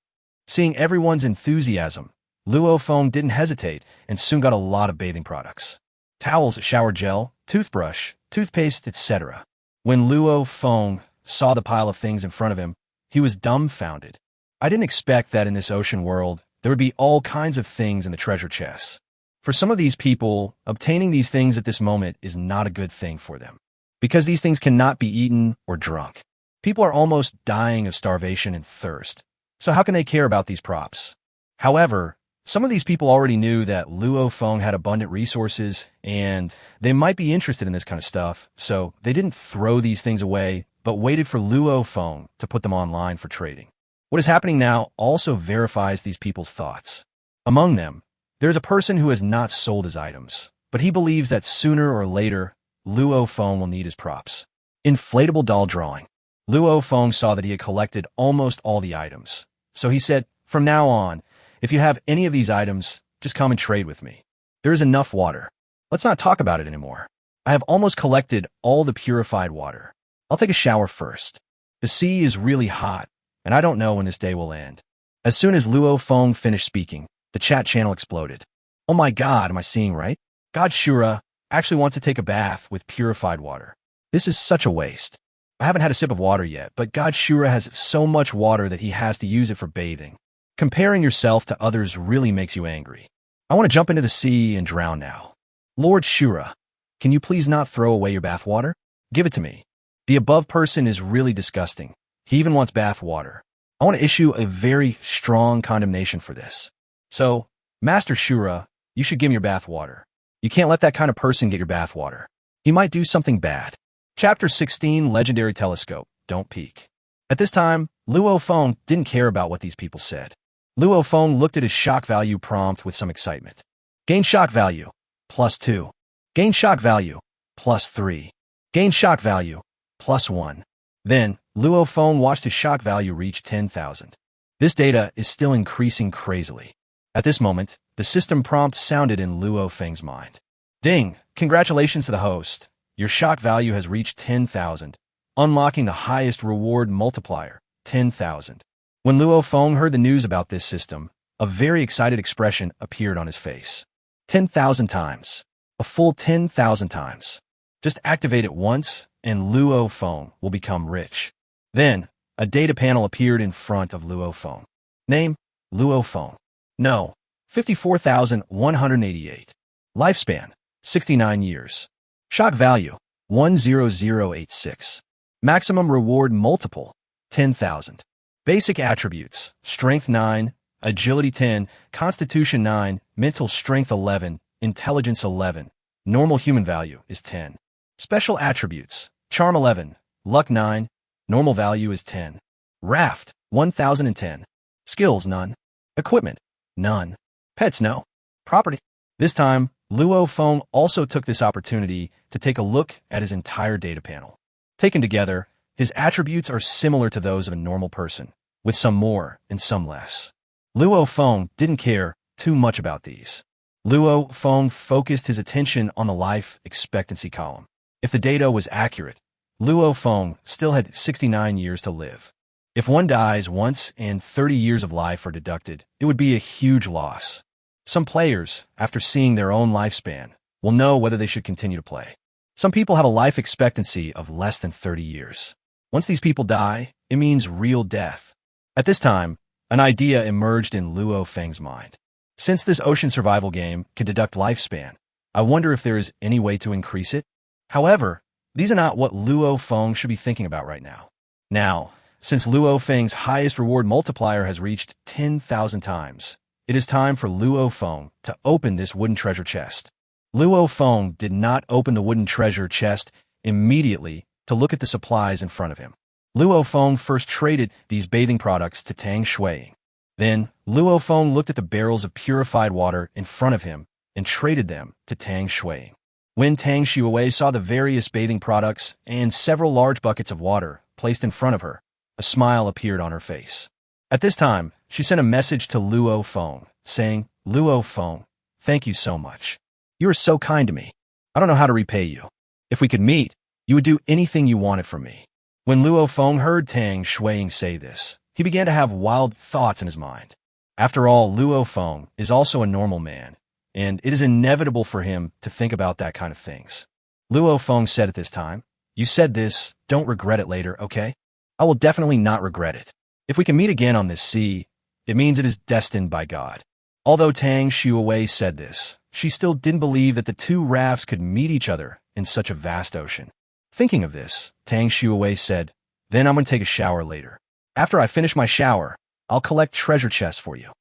Seeing everyone's enthusiasm, Luo Feng didn't hesitate and soon got a lot of bathing products. Towels, shower gel, toothbrush, toothpaste, etc. When Luo Feng saw the pile of things in front of him, he was dumbfounded. I didn't expect that in this ocean world, there would be all kinds of things in the treasure chests. For some of these people, obtaining these things at this moment is not a good thing for them, because these things cannot be eaten or drunk. People are almost dying of starvation and thirst, so how can they care about these props? However, some of these people already knew that Luo Feng had abundant resources, and they might be interested in this kind of stuff, so they didn't throw these things away, but waited for Luo Feng to put them online for trading. What is happening now also verifies these people's thoughts. Among them, there is a person who has not sold his items, but he believes that sooner or later, Luo Feng will need his props. Inflatable doll drawing. Luo Feng saw that he had collected almost all the items, so he said, from now on, if you have any of these items, just come and trade with me. There is enough water. Let's not talk about it anymore. I have almost collected all the purified water. I'll take a shower first. The sea is really hot, and I don't know when this day will end. As soon as Luo Feng finished speaking, the chat channel exploded. Oh my God, am I seeing right? God Shura actually wants to take a bath with purified water. This is such a waste. I haven't had a sip of water yet, but God Shura has so much water that he has to use it for bathing. Comparing yourself to others really makes you angry. I want to jump into the sea and drown now. Lord Shura, can you please not throw away your bath water? Give it to me. The above person is really disgusting. He even wants bath water. I want to issue a very strong condemnation for this. So, Master Shura, you should give me your bath water. You can't let that kind of person get your bath water. He might do something bad. Chapter 16, Legendary Telescope. Don't peek. At this time, Luo Feng didn't care about what these people said. Luo Feng looked at his shock value prompt with some excitement. Gain shock value, +2. Gain shock value, +3. Gain shock value, +1. Then, Luo Feng watched his shock value reach 10,000. This data is still increasing crazily. At this moment, the system prompt sounded in Luo Feng's mind. Ding! Congratulations to the host. Your shock value has reached 10,000, unlocking the highest reward multiplier, 10,000. When Luo Feng heard the news about this system, A very excited expression appeared on his face. 10,000 times. A full 10,000 times. Just activate it once, and Luo Feng will become rich. Then, a data panel appeared in front of Luo Feng. Name, Luo Feng. No, 54,188. Lifespan, 69 years. Shock value, 10086. Maximum reward multiple, 10,000. Basic attributes, Strength 9, Agility 10, Constitution 9, Mental Strength 11, Intelligence 11. Normal human value is 10. Special attributes, Charm 11, Luck 9, normal value is 10. Raft, 1010. Skills, none. Equipment, none. Pets, no. Property. This time, Luo Feng also took this opportunity to take a look at his entire data panel. Taken together, his attributes are similar to those of a normal person, with some more and some less. Luo Feng didn't care too much about these. Luo Feng focused his attention on the life expectancy column. If the data was accurate, Luo Feng still had 69 years to live. If one dies once and 30 years of life are deducted, it would be a huge loss. Some players, after seeing their own lifespan, will know whether they should continue to play. Some people have a life expectancy of less than 30 years. Once these people die, it means real death. At this time, an idea emerged in Luo Feng's mind. Since this ocean survival game can deduct lifespan, I wonder if there is any way to increase it? However, these are not what Luo Feng should be thinking about right now. Now, since Luo Feng's highest reward multiplier has reached 10,000 times, it is time for Luo Feng to open this wooden treasure chest. Luo Feng did not open the wooden treasure chest immediately to look at the supplies in front of him. Luo Feng first traded these bathing products to Tang Shui. Then, Luo Feng looked at the barrels of purified water in front of him and traded them to Tang Shui. When Tang Shui saw the various bathing products and several large buckets of water placed in front of her, a smile appeared on her face. At this time, she sent a message to Luo Feng, saying, Luo Feng, thank you so much. You are so kind to me. I don't know how to repay you. If we could meet, you would do anything you wanted from me. When Luo Feng heard Tang Shui say this, he began to have wild thoughts in his mind. After all, Luo Feng is also a normal man, and it is inevitable for him to think about that kind of things. Luo Feng said at this time, you said this, don't regret it later, okay? I will definitely not regret it. If we can meet again on this sea, it means it is destined by God. Although Tang Shui said this, she still didn't believe that the two rafts could meet each other in such a vast ocean. Thinking of this, Tang Shui said, then I'm going to take a shower later. After I finish my shower, I'll collect treasure chests for you.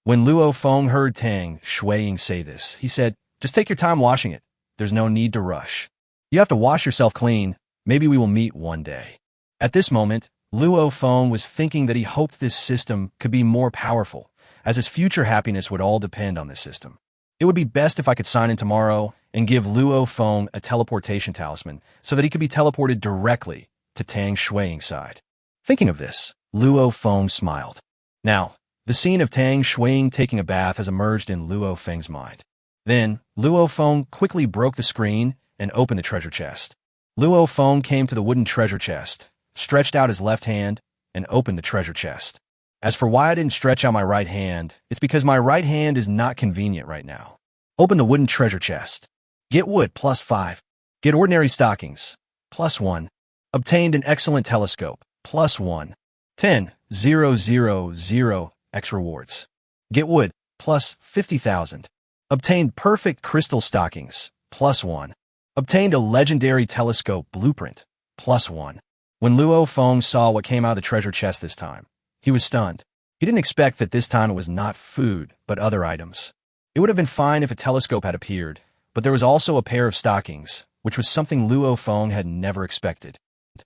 When Luo Feng heard Tang Shui say this, he said, just take your time washing it. There's no need to rush. You have to wash yourself clean. Maybe we will meet one day. At this moment, Luo Feng was thinking that he hoped this system could be more powerful, as his future happiness would all depend on this system. It would be best if I could sign in tomorrow and give Luo Feng a teleportation talisman so that he could be teleported directly to Tang Shui's side. Thinking of this, Luo Feng smiled. Now, the scene of Tang Shui taking a bath has emerged in Luo Feng's mind. Then, Luo Feng quickly broke the screen and opened the treasure chest. Luo Feng came to the wooden treasure chest, stretched out his left hand, and opened the treasure chest. As for why I didn't stretch out my right hand, it's because my right hand is not convenient right now. Open the wooden treasure chest. Get wood +5. Get ordinary stockings +1. Obtained an excellent telescope +1. 10,000 X rewards. Get wood +50,000. Obtained perfect crystal stockings +1. Obtained a legendary telescope blueprint +1. When Luo Feng saw what came out of the treasure chest this time, he was stunned. He didn't expect that this time it was not food, but other items. It would have been fine if a telescope had appeared, but there was also a pair of stockings, which was something Luo Feng had never expected.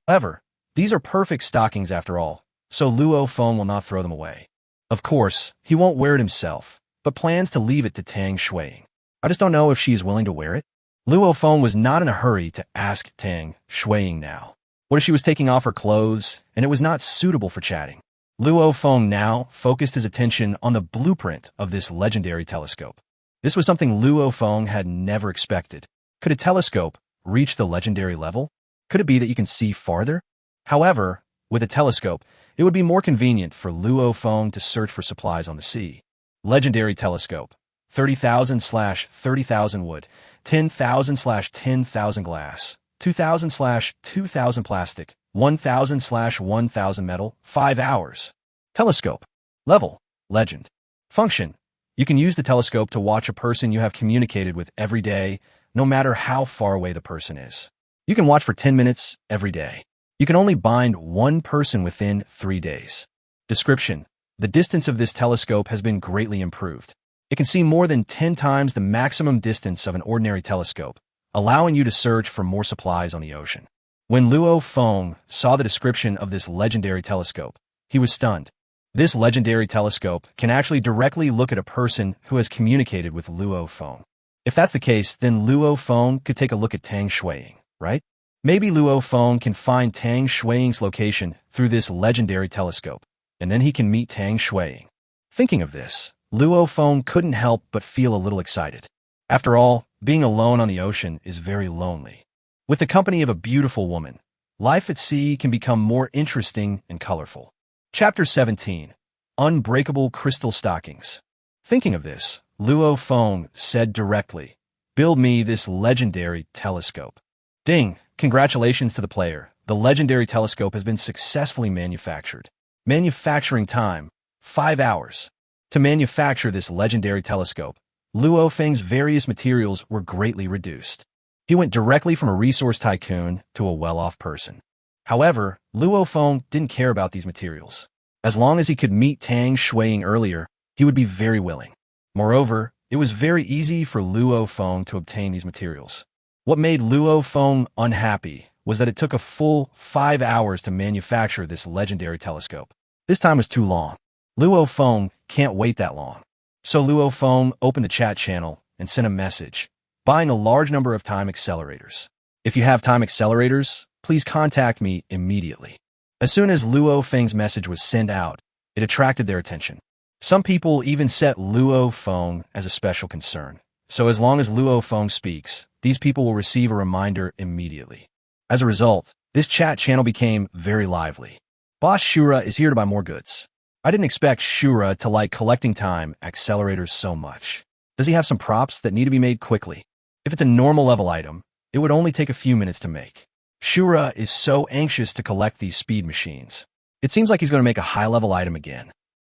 However, these are perfect stockings after all, so Luo Feng will not throw them away. Of course, he won't wear it himself, but plans to leave it to Tang Shui. I just don't know if she is willing to wear it. Luo Feng was not in a hurry to ask Tang Shui now. What if she was taking off her clothes, and it was not suitable for chatting? Luo Feng now focused his attention on the blueprint of this legendary telescope. This was something Luo Feng had never expected. Could a telescope reach the legendary level? Could it be that you can see farther? However, with a telescope, it would be more convenient for Luo Feng to search for supplies on the sea. Legendary telescope. 30,000/30,000 wood. 10,000/10,000 glass. 2,000/2,000 plastic. 1,000/1,000 metal. 5 hours. Telescope. Level. Legend. Function. You can use the telescope to watch a person you have communicated with every day, no matter how far away the person is. You can watch for 10 minutes every day. You can only bind one person within 3 days. Description. The distance of this telescope has been greatly improved. It can see more than 10 times the maximum distance of an ordinary telescope, allowing you to search for more supplies on the ocean. When Luo Feng saw the description of this legendary telescope, he was stunned. This legendary telescope can actually directly look at a person who has communicated with Luo Feng. If that's the case, then Luo Feng could take a look at Tang Shuiying, right? Maybe Luo Feng can find Tang Shuiying's location through this legendary telescope, and then he can meet Tang Shuiying. Thinking of this, Luo Feng couldn't help but feel a little excited. After all, being alone on the ocean is very lonely. With the company of a beautiful woman, life at sea can become more interesting and colorful. Chapter 17. Unbreakable Crystal Stockings. Thinking of this, Luo Feng said directly, "Build me this legendary telescope." Ding! Congratulations to the player. The legendary telescope has been successfully manufactured. Manufacturing time, 5 hours. To manufacture this legendary telescope, Luo Feng's various materials were greatly reduced. He went directly from a resource tycoon to a well-off person. However, Luo Feng didn't care about these materials. As long as he could meet Tang Shuiying earlier, he would be very willing. Moreover, it was very easy for Luo Feng to obtain these materials. What made Luo Feng unhappy was that it took a full 5 hours to manufacture this legendary telescope. This time was too long. Luo Feng can't wait that long. So Luo Feng opened the chat channel and sent a message, buying a large number of time accelerators. If you have time accelerators, please contact me immediately. As soon as Luo Feng's message was sent out, it attracted their attention. Some people even set Luo Feng as a special concern. So as long as Luo Feng speaks, these people will receive a reminder immediately. As a result, this chat channel became very lively. Boss Shura is here to buy more goods. I didn't expect Shura to like collecting time accelerators so much. Does he have some props that need to be made quickly? If it's a normal level item, it would only take a few minutes to make. Shura is so anxious to collect these speed machines. It seems like he's going to make a high-level item again.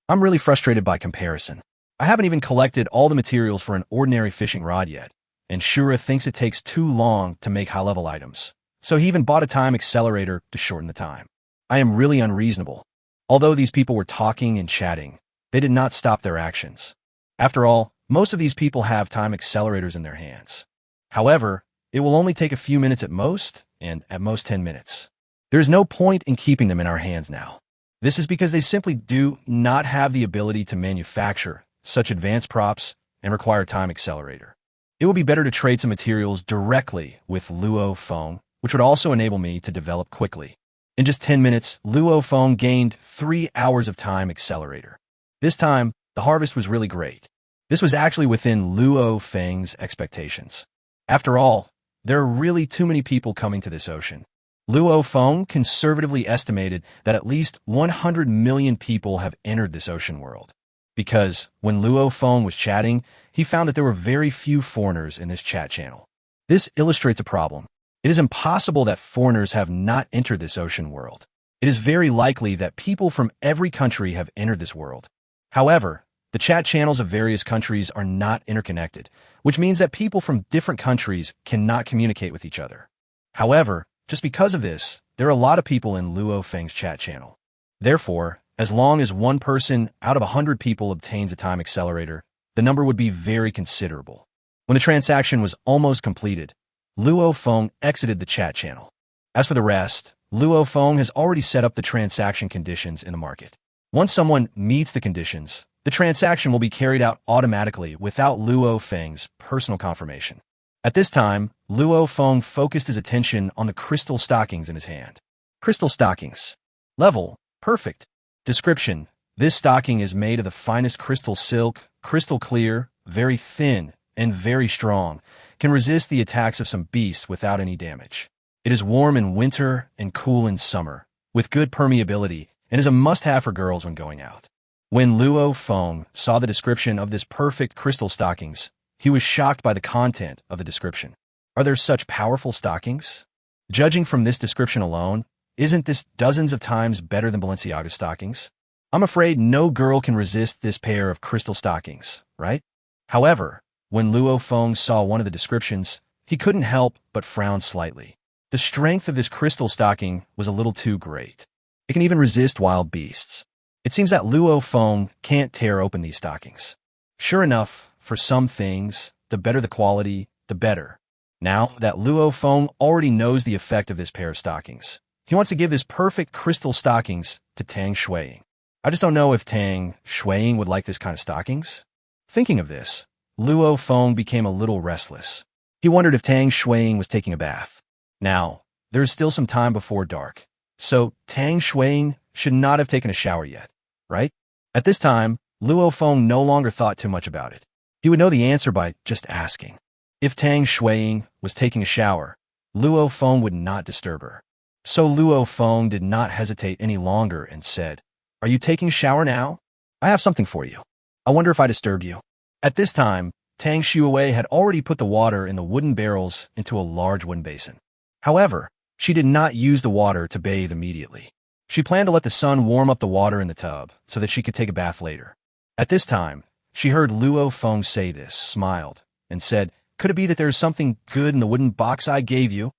I'm really frustrated by comparison. I haven't even collected all the materials for an ordinary fishing rod yet, and Shura thinks it takes too long to make high-level items. So he even bought a time accelerator to shorten the time. I am really unreasonable. Although these people were talking and chatting, they did not stop their actions. After all, most of these people have time accelerators in their hands. However, it will only take a few minutes at most, and at most 10 minutes. There is no point in keeping them in our hands now. This is because they simply do not have the ability to manufacture such advanced props and require time accelerator. It would be better to trade some materials directly with Luo Feng, which would also enable me to develop quickly. In just 10 minutes, Luo Feng gained 3 hours of time accelerator. This time, the harvest was really great. This was actually within Luo Feng's expectations. After all, there are really too many people coming to this ocean. Luo Feng conservatively estimated that at least 100 million people have entered this ocean world. Because when Luo Feng was chatting, he found that there were very few foreigners in this chat channel. This illustrates a problem. It is impossible that foreigners have not entered this ocean world. It is very likely that people from every country have entered this world. However, the chat channels of various countries are not interconnected, which means that people from different countries cannot communicate with each other. However, just because of this, there are a lot of people in Luo Feng's chat channel. Therefore, as long as one person out of 100 people obtains a time accelerator, the number would be very considerable. When the transaction was almost completed, Luo Feng exited the chat channel. As for the rest, Luo Feng has already set up the transaction conditions in the market. Once someone meets the conditions, the transaction will be carried out automatically without Luo Feng's personal confirmation. At this time, Luo Feng focused his attention on the crystal stockings in his hand. Crystal stockings. Level, perfect. Description. This stocking is made of the finest crystal silk, crystal clear, very thin, and very strong, can resist the attacks of some beasts without any damage. It is warm in winter and cool in summer, with good permeability, and is a must-have for girls when going out. When Luo Feng saw the description of this perfect crystal stockings, he was shocked by the content of the description. Are there such powerful stockings? Judging from this description alone, isn't this dozens of times better than Balenciaga stockings? I'm afraid no girl can resist this pair of crystal stockings, right? However, when Luo Feng saw one of the descriptions, he couldn't help but frown slightly. The strength of this crystal stocking was a little too great. It can even resist wild beasts. It seems that Luo Feng can't tear open these stockings. Sure enough, for some things, the better the quality, the better. Now that Luo Feng already knows the effect of this pair of stockings, he wants to give this perfect crystal stockings to Tang Shui. I just don't know if Tang Shui would like this kind of stockings. Thinking of this, Luo Feng became a little restless. He wondered if Tang Shui was taking a bath. Now, there is still some time before dark, so Tang Shui should not have taken a shower yet, right? At this time, Luo Feng no longer thought too much about it. He would know the answer by just asking. If Tang Shui was taking a shower, Luo Feng would not disturb her. So Luo Feng did not hesitate any longer and said, "Are you taking a shower now? I have something for you. I wonder if I disturbed you." At this time, Tang Shui had already put the water in the wooden barrels into a large wooden basin. However, she did not use the water to bathe immediately. She planned to let the sun warm up the water in the tub so that she could take a bath later. At this time, she heard Luo Feng say this, smiled, and said, "Could it be that there is something good in the wooden box I gave you?"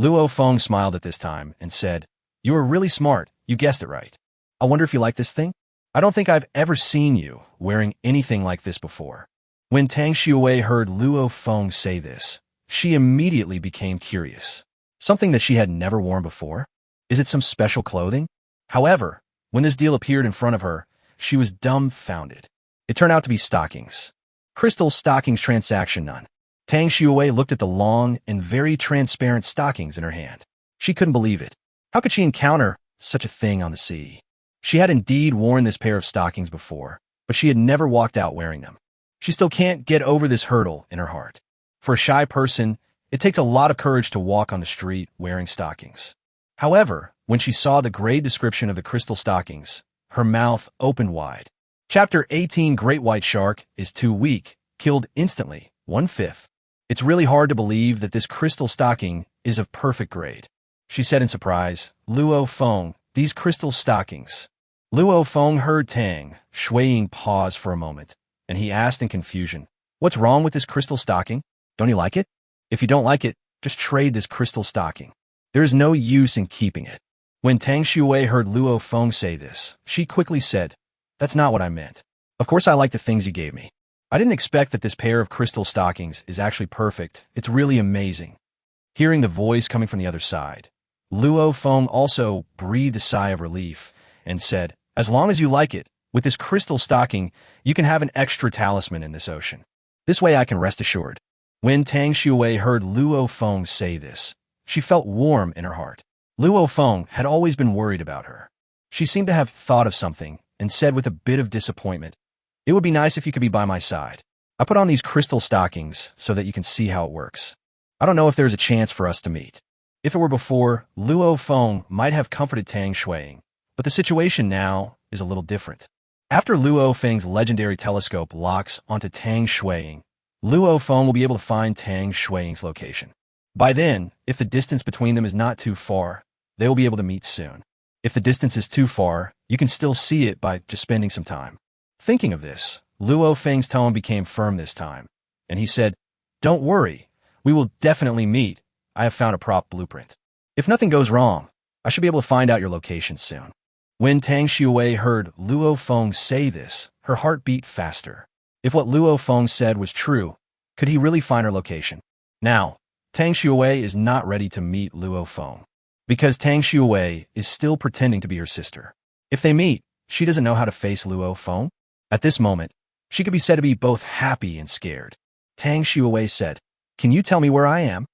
Luo Feng smiled at this time and said, "You are really smart. You guessed it right. I wonder if you like this thing? I don't think I've ever seen you wearing anything like this before." When Tang Shui heard Luo Feng say this, she immediately became curious. Something that she had never worn before? Is it some special clothing? However, when this deal appeared in front of her, she was dumbfounded. It turned out to be stockings. Crystal stockings transaction none. Tang Shui looked at the long and very transparent stockings in her hand. She couldn't believe it. How could she encounter such a thing on the sea? She had indeed worn this pair of stockings before, but she had never walked out wearing them. She still can't get over this hurdle in her heart. For a shy person, it takes a lot of courage to walk on the street wearing stockings. However, when she saw the grade description of the crystal stockings, her mouth opened wide. Chapter 18 Great White Shark is too weak, killed instantly, 1/5. It's really hard to believe that this crystal stocking is of perfect grade. She said in surprise, "Luo Feng, these crystal stockings." Luo Feng heard Tang Shui pause for a moment, and he asked in confusion, "What's wrong with this crystal stocking? Don't you like it? If you don't like it, just trade this crystal stocking. There is no use in keeping it." When Tang Shui heard Luo Feng say this, she quickly said, "That's not what I meant. Of course I like the things you gave me. I didn't expect that this pair of crystal stockings is actually perfect. It's really amazing." Hearing the voice coming from the other side, Luo Feng also breathed a sigh of relief and said, "As long as you like it, with this crystal stocking, you can have an extra talisman in this ocean. This way I can rest assured." When Tang Shui heard Luo Feng say this, she felt warm in her heart. Luo Feng had always been worried about her. She seemed to have thought of something and said with a bit of disappointment, "It would be nice if you could be by my side. I put on these crystal stockings so that you can see how it works. I don't know if there's a chance for us to meet." If it were before, Luo Feng might have comforted Tang Shui, but the situation now is a little different. After Luo Feng's legendary telescope locks onto Tang Shui, Luo Feng will be able to find Tang Shui's location. By then, if the distance between them is not too far, they will be able to meet soon. If the distance is too far, you can still see it by just spending some time. Thinking of this, Luo Feng's tone became firm this time, and he said, "Don't worry, we will definitely meet. I have found a prop blueprint. If nothing goes wrong, I should be able to find out your location soon." When Tang Shui heard Luo Feng say this, her heart beat faster. If what Luo Feng said was true, could he really find her location? Now, Tang Shui is not ready to meet Luo Feng, because Tang Shui is still pretending to be her sister. If they meet, she doesn't know how to face Luo Feng. At this moment, she could be said to be both happy and scared. Tang Shui said, "Can you tell me where I am?"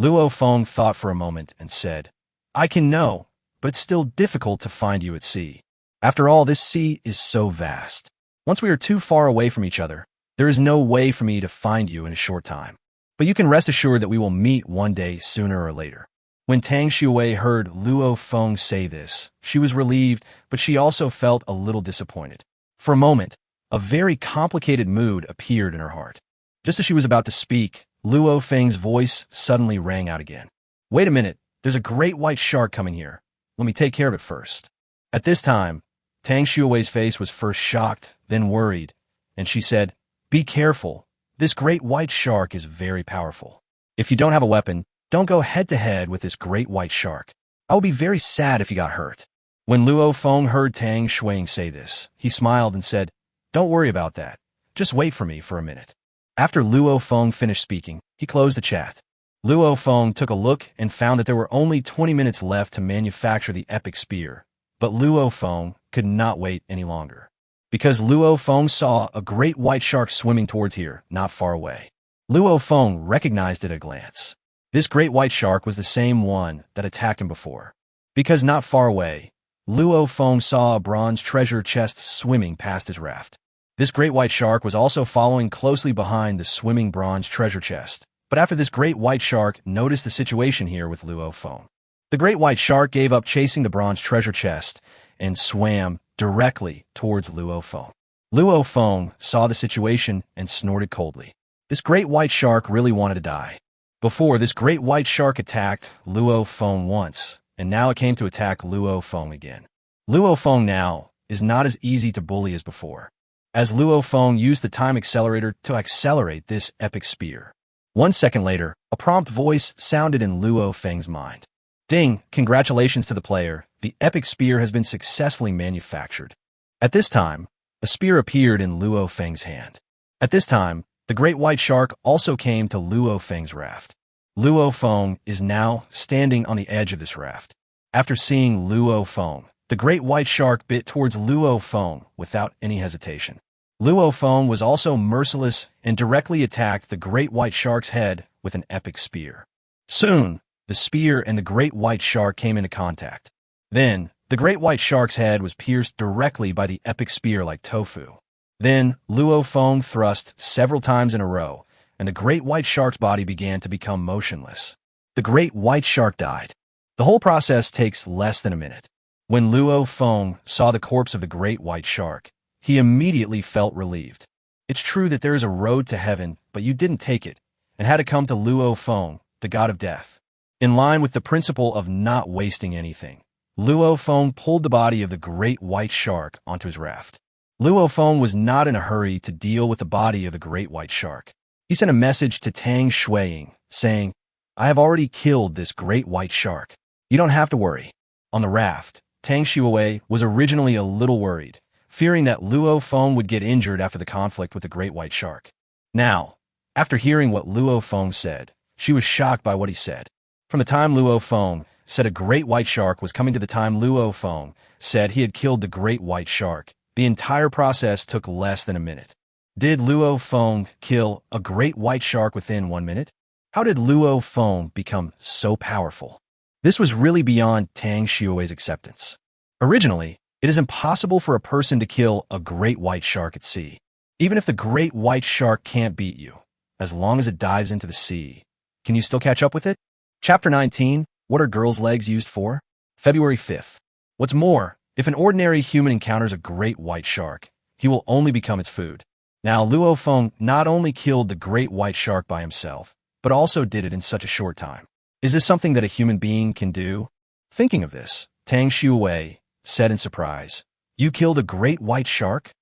Luo Feng thought for a moment and said, "I can know, but it's still difficult to find you at sea. After all, this sea is so vast. Once we are too far away from each other, there is no way for me to find you in a short time. But you can rest assured that we will meet one day sooner or later." When Tang Shui heard Luo Feng say this, she was relieved, but she also felt a little disappointed. For a moment, a very complicated mood appeared in her heart. Just as she was about to speak, Luo Feng's voice suddenly rang out again. Wait a minute, there's a great white shark coming here. Let me take care of it first. At this time, Tang Shui's face was first shocked, then worried, and she said, Be careful. This great white shark is very powerful. If you don't have a weapon, don't go head-to-head with this great white shark. I will be very sad if you got hurt. When Luo Feng heard Tang Shui say this, he smiled and said, Don't worry about that. Just wait for me for a minute. After Luo Feng finished speaking, he closed the chat. Luo Feng took a look and found that there were only 20 minutes left to manufacture the epic spear, but Luo Feng could not wait any longer. Because Luo Feng saw a great white shark swimming towards here, not far away. Luo Feng recognized it at a glance. This great white shark was the same one that attacked him before. Because not far away, Luo Feng saw a bronze treasure chest swimming past his raft. This great white shark was also following closely behind the swimming bronze treasure chest. But after this great white shark noticed the situation here with Luo Feng, the great white shark gave up chasing the bronze treasure chest and swam directly towards Luo Feng. Luo Feng saw the situation and snorted coldly. This great white shark really wanted to die. Before, this great white shark attacked Luo Feng once, and now it came to attack Luo Feng again. Luo Feng now is not as easy to bully as before, as Luo Feng used the time accelerator to accelerate this epic spear. 1 second later, a prompt voice sounded in Luo Feng's mind. Ding, congratulations to the player. The epic spear has been successfully manufactured. At this time, a spear appeared in Luo Feng's hand. At this time, the great white shark also came to Luo Feng's raft. Luo Feng is now standing on the edge of this raft. After seeing Luo Feng, the great white shark bit towards Luo Feng without any hesitation. Luo Feng was also merciless and directly attacked the great white shark's head with an epic spear. Soon, the spear and the great white shark came into contact. Then, the great white shark's head was pierced directly by the epic spear like tofu. Then, Luo Feng thrust several times in a row, and the great white shark's body began to become motionless. The great white shark died. The whole process takes less than a minute. When Luo Feng saw the corpse of the great white shark, he immediately felt relieved. It's true that there is a road to heaven, but you didn't take it, and had to come to Luo Feng, the god of death. In line with the principle of not wasting anything, Luo Feng pulled the body of the great white shark onto his raft. Luo Feng was not in a hurry to deal with the body of the great white shark. He sent a message to Tang Shui, saying, I have already killed this great white shark. You don't have to worry. On the raft, Tang Shui was originally a little worried, fearing that Luo Feng would get injured after the conflict with the great white shark. Now, after hearing what Luo Feng said, she was shocked by what he said. From the time Luo Feng said a great white shark was coming to the time Luo Feng said he had killed the great white shark, the entire process took less than a minute. Did Luo Feng kill a great white shark within 1 minute? How did Luo Feng become so powerful? This was really beyond Tang Shui's acceptance. Originally, it is impossible for a person to kill a great white shark at sea. Even if the great white shark can't beat you, as long as it dives into the sea, can you still catch up with it? Chapter 19, What are girls' legs used for? February 5th. What's more, if an ordinary human encounters a great white shark, he will only become its food. Now, Luo Feng not only killed the great white shark by himself, but also did it in such a short time. Is this something that a human being can do? Thinking of this, Tang Shui said in surprise, You killed a great white shark?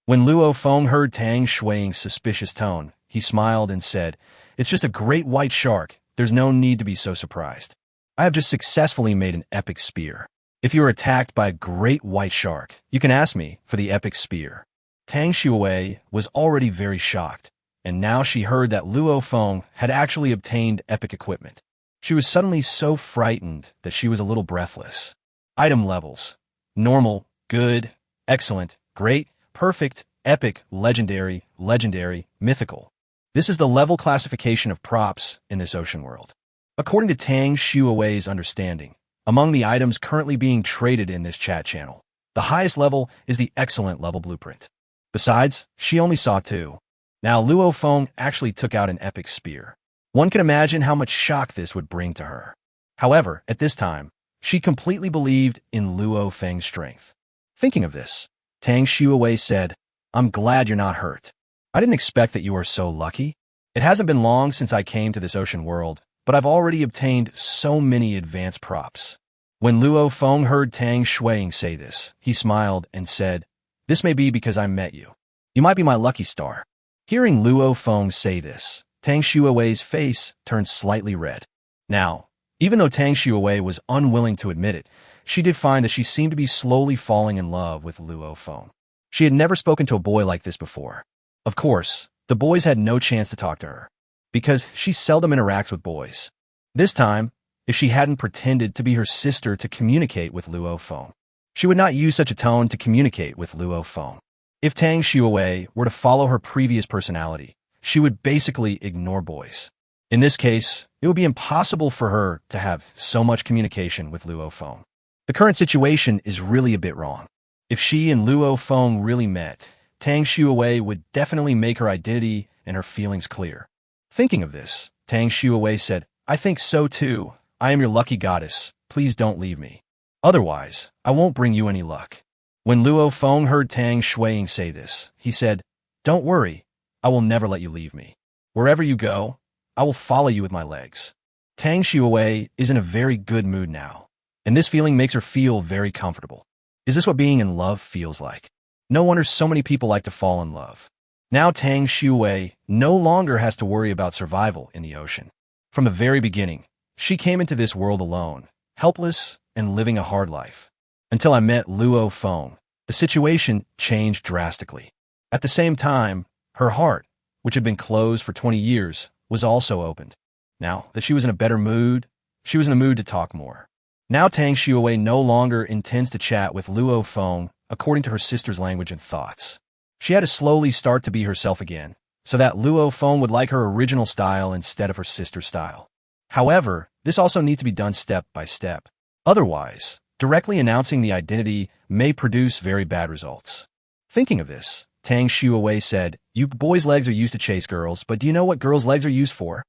When Luo Feng heard Tang Shui's suspicious tone, he smiled and said, It's just a great white shark. There's no need to be so surprised. I have just successfully made an epic spear. If you are attacked by a great white shark, you can ask me for the epic spear. Tang Shui was already very shocked, and now she heard that Luo Feng had actually obtained epic equipment. She was suddenly so frightened that she was a little breathless. Item levels: normal, good, excellent, great, perfect, epic, legendary, legendary, mythical. This is the level classification of props in this ocean world. According to Tang Shui's understanding, among the items currently being traded in this chat channel, the highest level is the excellent level blueprint. Besides, she only saw 2. Now Luo Feng actually took out an epic spear. One can imagine how much shock this would bring to her. However, at this time, she completely believed in Luo Feng's strength. Thinking of this, Tang Shui said, I'm glad you're not hurt. I didn't expect that you are so lucky. It hasn't been long since I came to this ocean world, but I've already obtained so many advanced props. When Luo Feng heard Tang Shui say this, he smiled and said, this may be because I met you. You might be my lucky star. Hearing Luo Feng say this, Tang Shui's face turned slightly red. Now, even though Tang Shui was unwilling to admit it, she did find that she seemed to be slowly falling in love with Luo Feng. She had never spoken to a boy like this before. Of course, the boys had no chance to talk to her, because she seldom interacts with boys. This time, if she hadn't pretended to be her sister to communicate with Luo Feng, she would not use such a tone to communicate with Luo Feng. If Tang Shui were to follow her previous personality, she would basically ignore boys. In this case, it would be impossible for her to have so much communication with Luo Feng. The current situation is really a bit wrong. If she and Luo Feng really met, Tang Shui would definitely make her identity and her feelings clear. Thinking of this, Tang Shui said, I think so too. I am your lucky goddess. Please don't leave me. Otherwise, I won't bring you any luck. When Luo Feng heard Tang Shui say this, he said, don't worry. I will never let you leave me. Wherever you go, I will follow you with my legs. Tang Shui is in a very good mood now, and this feeling makes her feel very comfortable. Is this what being in love feels like? No wonder so many people like to fall in love. Now Tang Shui no longer has to worry about survival in the ocean. From the very beginning, she came into this world alone, helpless and living a hard life. Until I met Luo Feng, the situation changed drastically. At the same time, her heart, which had been closed for 20 years, was also opened. Now that she was in a better mood, she was in a mood to talk more. Now Tang Shui no longer intends to chat with Luo Feng according to her sister's language and thoughts. She had to slowly start to be herself again, so that Luo Feng would like her original style instead of her sister's style. However, this also needs to be done step by step. Otherwise, directly announcing the identity may produce very bad results. Thinking of this, Tang Shui said, you boys' legs are used to chase girls, but do you know what girls' legs are used for?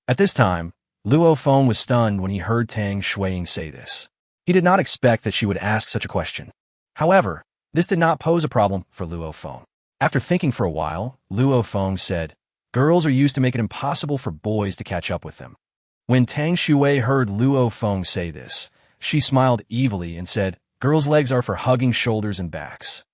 At this time, Luo Feng was stunned when he heard Tang Shui say this. He did not expect that she would ask such a question. However, this did not pose a problem for Luo Feng. After thinking for a while, Luo Feng said, girls are used to make it impossible for boys to catch up with them. When Tang Shui heard Luo Feng say this, she smiled evilly and said, girls' legs are for hugging shoulders and backs.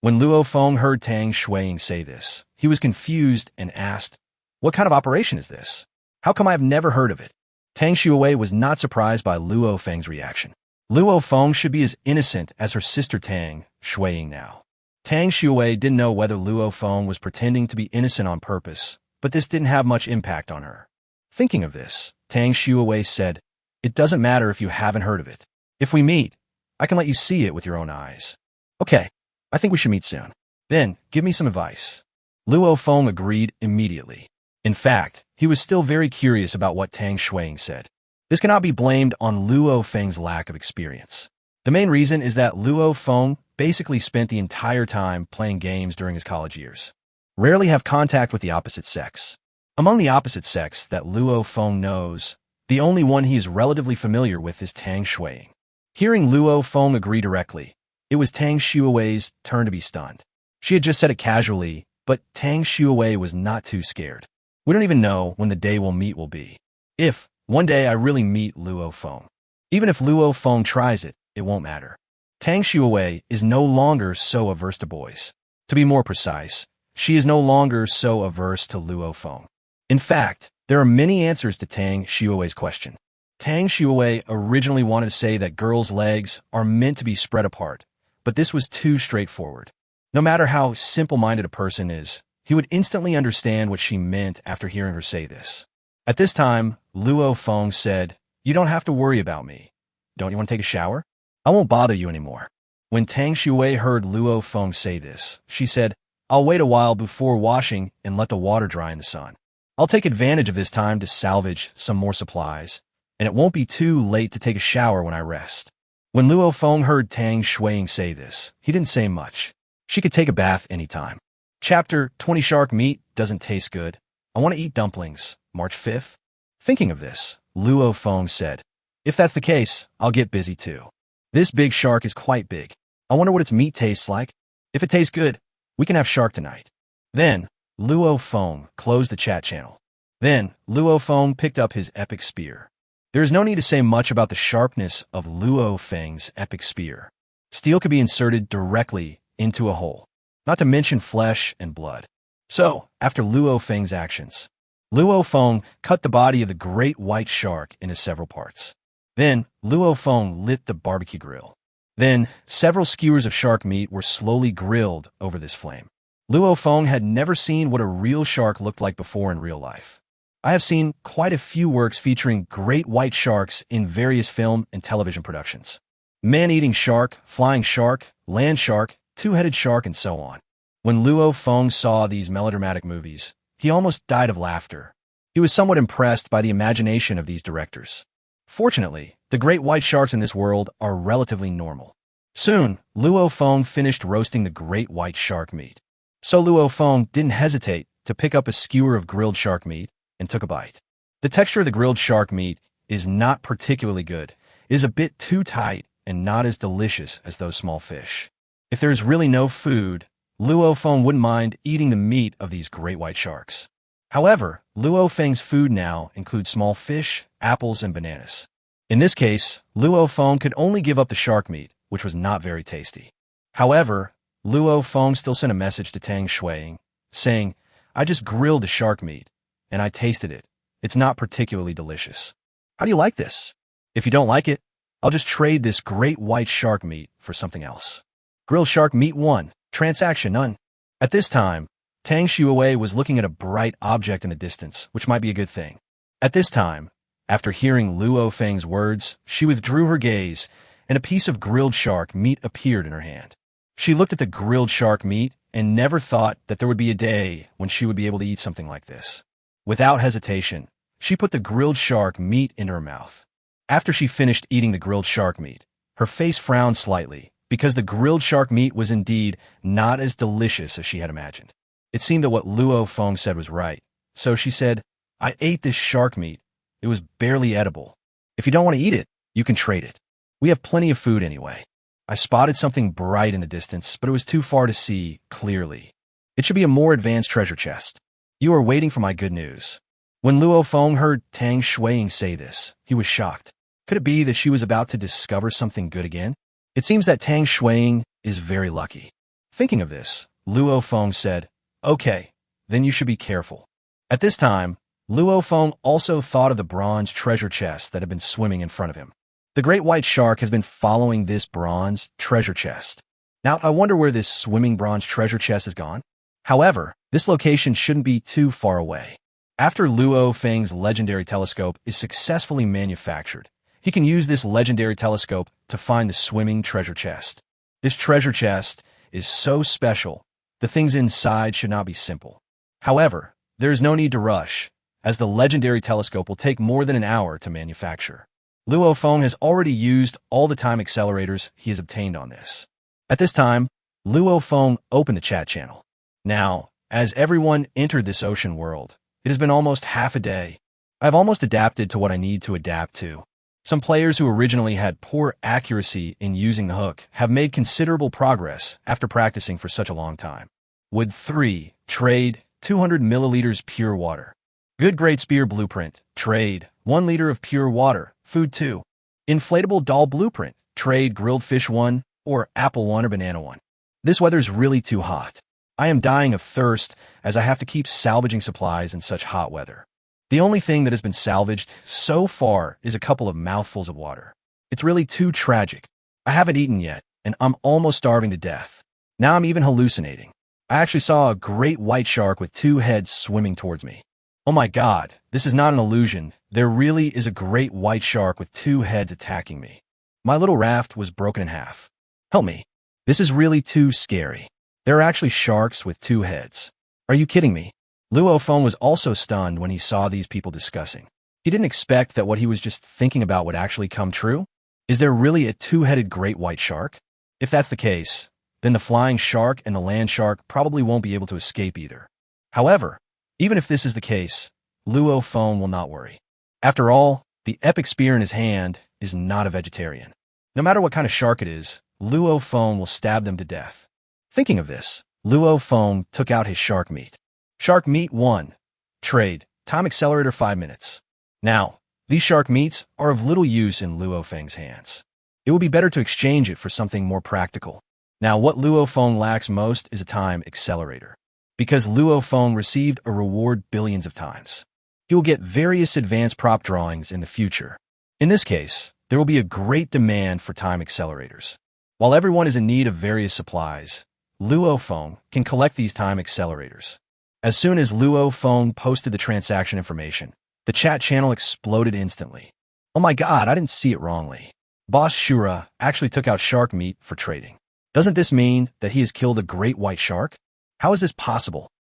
When Luo Feng heard Tang Shui say this, he was confused and asked, what kind of operation is this? How come I have never heard of it? Tang Shui was not surprised by Luo Feng's reaction. Luo Feng should be as innocent as her sister Tang Shui now. Tang Shui didn't know whether Luo Feng was pretending to be innocent on purpose, but this didn't have much impact on her. Thinking of this, Tang Shui said, it doesn't matter if you haven't heard of it. If we meet, I can let you see it with your own eyes. Okay, I think we should meet soon. Then, give me some advice. Luo Feng agreed immediately. In fact, he was still very curious about what Tang Shui said. This cannot be blamed on Luo Feng's lack of experience. The main reason is that Luo Feng basically spent the entire time playing games during his college years. Rarely have contact with the opposite sex. Among the opposite sex that Luo Feng knows, the only one he is relatively familiar with is Tang Shui. Hearing Luo Feng agree directly, it was Tang Shui's turn to be stunned. She had just said it casually, but Tang Shui was not too scared. We don't even know when the day we'll meet will be. If one day I really meet Luo Feng. Even if Luo Feng tries it, it won't matter. Tang Shui is no longer so averse to boys. To be more precise, she is no longer so averse to Luo Feng. In fact, there are many answers to Tang Shui's question. Tang Shui originally wanted to say that girls' legs are meant to be spread apart, but this was too straightforward. No matter how simple-minded a person is, he would instantly understand what she meant after hearing her say this. At this time, Luo Feng said, you don't have to worry about me. Don't you want to take a shower? I won't bother you anymore. When Tang Shui heard Luo Feng say this, she said, I'll wait a while before washing and let the water dry in the sun. I'll take advantage of this time to salvage some more supplies, and it won't be too late to take a shower when I rest. When Luo Feng heard Tang Shui say this, he didn't say much. She could take a bath anytime. Chapter 20 Shark Meat Doesn't Taste Good. I want to eat dumplings. March 5th. Thinking of this, Luo Feng said, if that's the case, I'll get busy too. This big shark is quite big. I wonder what its meat tastes like. If it tastes good, we can have shark tonight. Then, Luo Feng closed the chat channel. Then, Luo Feng picked up his epic spear. There is no need to say much about the sharpness of Luo Feng's epic spear. Steel could be inserted directly into a hole, not to mention flesh and blood. So, after Luo Feng's actions, Luo Feng cut the body of the great white shark into several parts. Then, Luo Feng lit the barbecue grill. Then, several skewers of shark meat were slowly grilled over this flame. Luo Feng had never seen what a real shark looked like before in real life. I have seen quite a few works featuring great white sharks in various film and television productions. Man-eating shark, flying shark, land shark, two-headed shark, and so on. When Luo Feng saw these melodramatic movies, he almost died of laughter. He was somewhat impressed by the imagination of these directors. Fortunately, the great white sharks in this world are relatively normal. Soon, Luo Feng finished roasting the great white shark meat. So Luo Feng didn't hesitate to pick up a skewer of grilled shark meat and took a bite. The texture of the grilled shark meat is not particularly good. It is a bit too tight and not as delicious as those small fish. If there is really no food, Luo Feng wouldn't mind eating the meat of these great white sharks. However, Luo Feng's food now includes small fish, apples, and bananas. In this case, Luo Feng could only give up the shark meat, which was not very tasty. However, Luo Feng still sent a message to Tang Shui, saying, "I just grilled the shark meat, and I tasted it. It's not particularly delicious. How do you like this? If you don't like it, I'll just trade this great white shark meat for something else." Grilled shark meat 1, transaction none. At this time, Tang Shui was looking at a bright object in the distance, which might be a good thing. At this time, after hearing Luo Feng's words, she withdrew her gaze, and a piece of grilled shark meat appeared in her hand. She looked at the grilled shark meat and never thought that there would be a day when she would be able to eat something like this. Without hesitation, she put the grilled shark meat into her mouth. After she finished eating the grilled shark meat, her face frowned slightly, because the grilled shark meat was indeed not as delicious as she had imagined. It seemed that what Luo Feng said was right, so she said, "I ate this shark meat. It was barely edible. If you don't want to eat it, you can trade it. We have plenty of food anyway." I spotted something bright in the distance, but it was too far to see clearly. It should be a more advanced treasure chest. You are waiting for my good news. When Luo Feng heard Tang Shui say this, he was shocked. Could it be that she was about to discover something good again? It seems that Tang Shui is very lucky. Thinking of this, Luo Feng said, "Okay, then you should be careful." At this time, Luo Feng also thought of the bronze treasure chest that had been swimming in front of him. The great white shark has been following this bronze treasure chest. Now, I wonder where this swimming bronze treasure chest has gone. However, this location shouldn't be too far away. After Luo Feng's legendary telescope is successfully manufactured, he can use this legendary telescope to find the swimming treasure chest. This treasure chest is so special, the things inside should not be simple. However, there is no need to rush, as the legendary telescope will take more than an hour to manufacture. Luo Feng has already used all the time accelerators he has obtained on this. At this time, Luo Feng opened the chat channel. Now, as everyone entered this ocean world, it has been almost half a day. I have almost adapted to what I need to adapt to. Some players who originally had poor accuracy in using the hook have made considerable progress after practicing for such a long time. Wood 3, trade 200 milliliters pure water. Good Great Spear Blueprint, trade 1 liter of pure water, food 2. Inflatable doll blueprint, trade grilled fish 1, or apple 1 or banana 1. This weather's really too hot. I am dying of thirst as I have to keep salvaging supplies in such hot weather. The only thing that has been salvaged so far is a couple of mouthfuls of water. It's really too tragic. I haven't eaten yet, and I'm almost starving to death. Now I'm even hallucinating. I actually saw a great white shark with 2 heads swimming towards me. Oh my god, this is not an illusion. There really is a great white shark with 2 heads attacking me. My little raft was broken in half. Help me. This is really too scary. There are actually sharks with 2 heads. Are you kidding me? Luo Feng was also stunned when he saw these people discussing. He didn't expect that what he was just thinking about would actually come true. Is there really a 2-headed great white shark? If that's the case, then the flying shark and the land shark probably won't be able to escape either. However, even if this is the case, Luo Feng will not worry. After all, the epic spear in his hand is not a vegetarian. No matter what kind of shark it is, Luo Feng will stab them to death. Thinking of this, Luo Feng took out his shark meat. Shark meat 1. Trade. Time accelerator 5 minutes. Now, these shark meats are of little use in Luo Feng's hands. It would be better to exchange it for something more practical. Now, what Luo Feng lacks most is a time accelerator. Because Luo Feng received a reward billions of times, he will get various advanced prop drawings in the future. In this case, there will be a great demand for time accelerators. While everyone is in need of various supplies, Luo Feng can collect these time accelerators. As soon as Luo Feng posted the transaction information, the chat channel exploded instantly. Oh my god, I didn't see it wrongly. Boss Shura actually took out shark meat for trading. Doesn't this mean that he has killed a great white shark? How is this possible?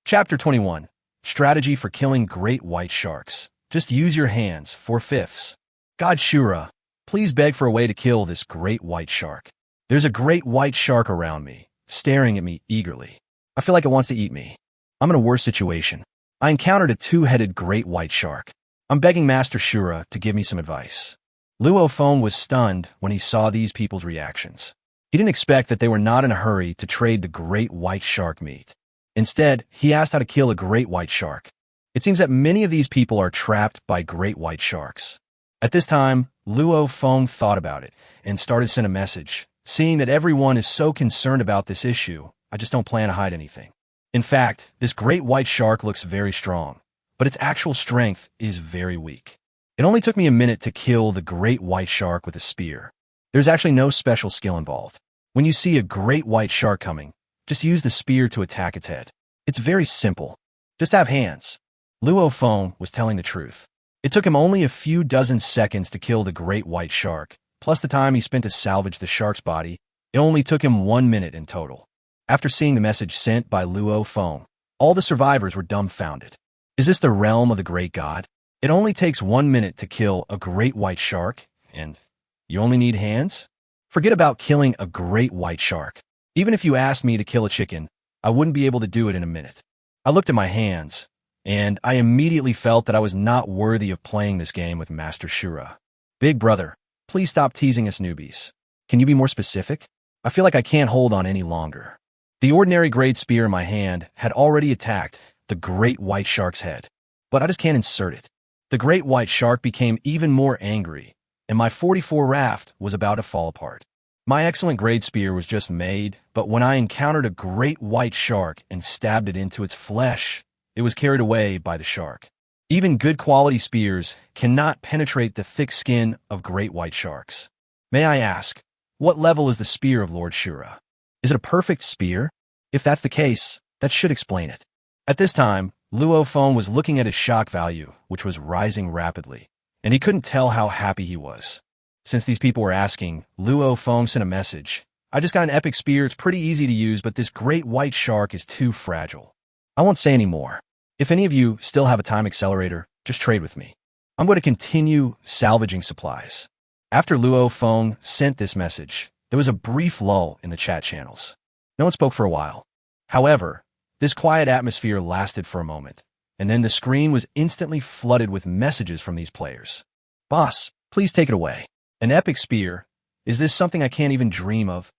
Chapter 21. Strategy for killing great white sharks. Just use your hands, 4/5. God Shura, please beg for a way to kill this great white shark. There's a great white shark around me, staring at me eagerly. I feel like it wants to eat me. I'm in a worse situation. I encountered a two-headed great white shark. I'm begging Master Shura to give me some advice. Luo Feng was stunned when he saw these people's reactions. He didn't expect that they were not in a hurry to trade the great white shark meat. Instead, he asked how to kill a great white shark. It seems that many of these people are trapped by great white sharks. At this time, Luo Feng thought about it and started to send a message. Seeing that everyone is so concerned about this issue, I just don't plan to hide anything. In fact, this great white shark looks very strong, but its actual strength is very weak. It only took me a minute to kill the great white shark with a spear. There's actually no special skill involved. When you see a great white shark coming, just use the spear to attack its head. It's very simple. Just have hands. Luo Feng was telling the truth. It took him only a few dozen seconds to kill the great white shark, plus the time he spent to salvage the shark's body. It only took him 1 minute in total. After seeing the message sent by Luo Feng, all the survivors were dumbfounded. Is this the realm of the great god? It only takes 1 minute to kill a great white shark, and you only need hands? Forget about killing a great white shark. Even if you asked me to kill a chicken, I wouldn't be able to do it in a minute. I looked at my hands, and I immediately felt that I was not worthy of playing this game with Master Shura. Big brother, please stop teasing us newbies. Can you be more specific? I feel like I can't hold on any longer. The ordinary great spear in my hand had already attacked the great white shark's head, but I just can't insert it. The great white shark became even more angry, and my 44 raft was about to fall apart. My excellent great spear was just made, but when I encountered a great white shark and stabbed it into its flesh, it was carried away by the shark. Even good quality spears cannot penetrate the thick skin of great white sharks. May I ask, what level is the spear of Lord Shura? Is it a perfect spear? If that's the case, that should explain it. At this time, Luo Feng was looking at his shock value, which was rising rapidly, and he couldn't tell how happy he was. Since these people were asking, Luo Feng sent a message. I just got an epic spear, it's pretty easy to use, but this great white shark is too fragile. I won't say any more. If any of you still have a time accelerator, just trade with me. I'm going to continue salvaging supplies. After Luo Feng sent this message, there was a brief lull in the chat channels. No one spoke for a while. However, this quiet atmosphere lasted for a moment, and then the screen was instantly flooded with messages from these players. Boss, please take it away. An epic spear? Is this something I can't even dream of?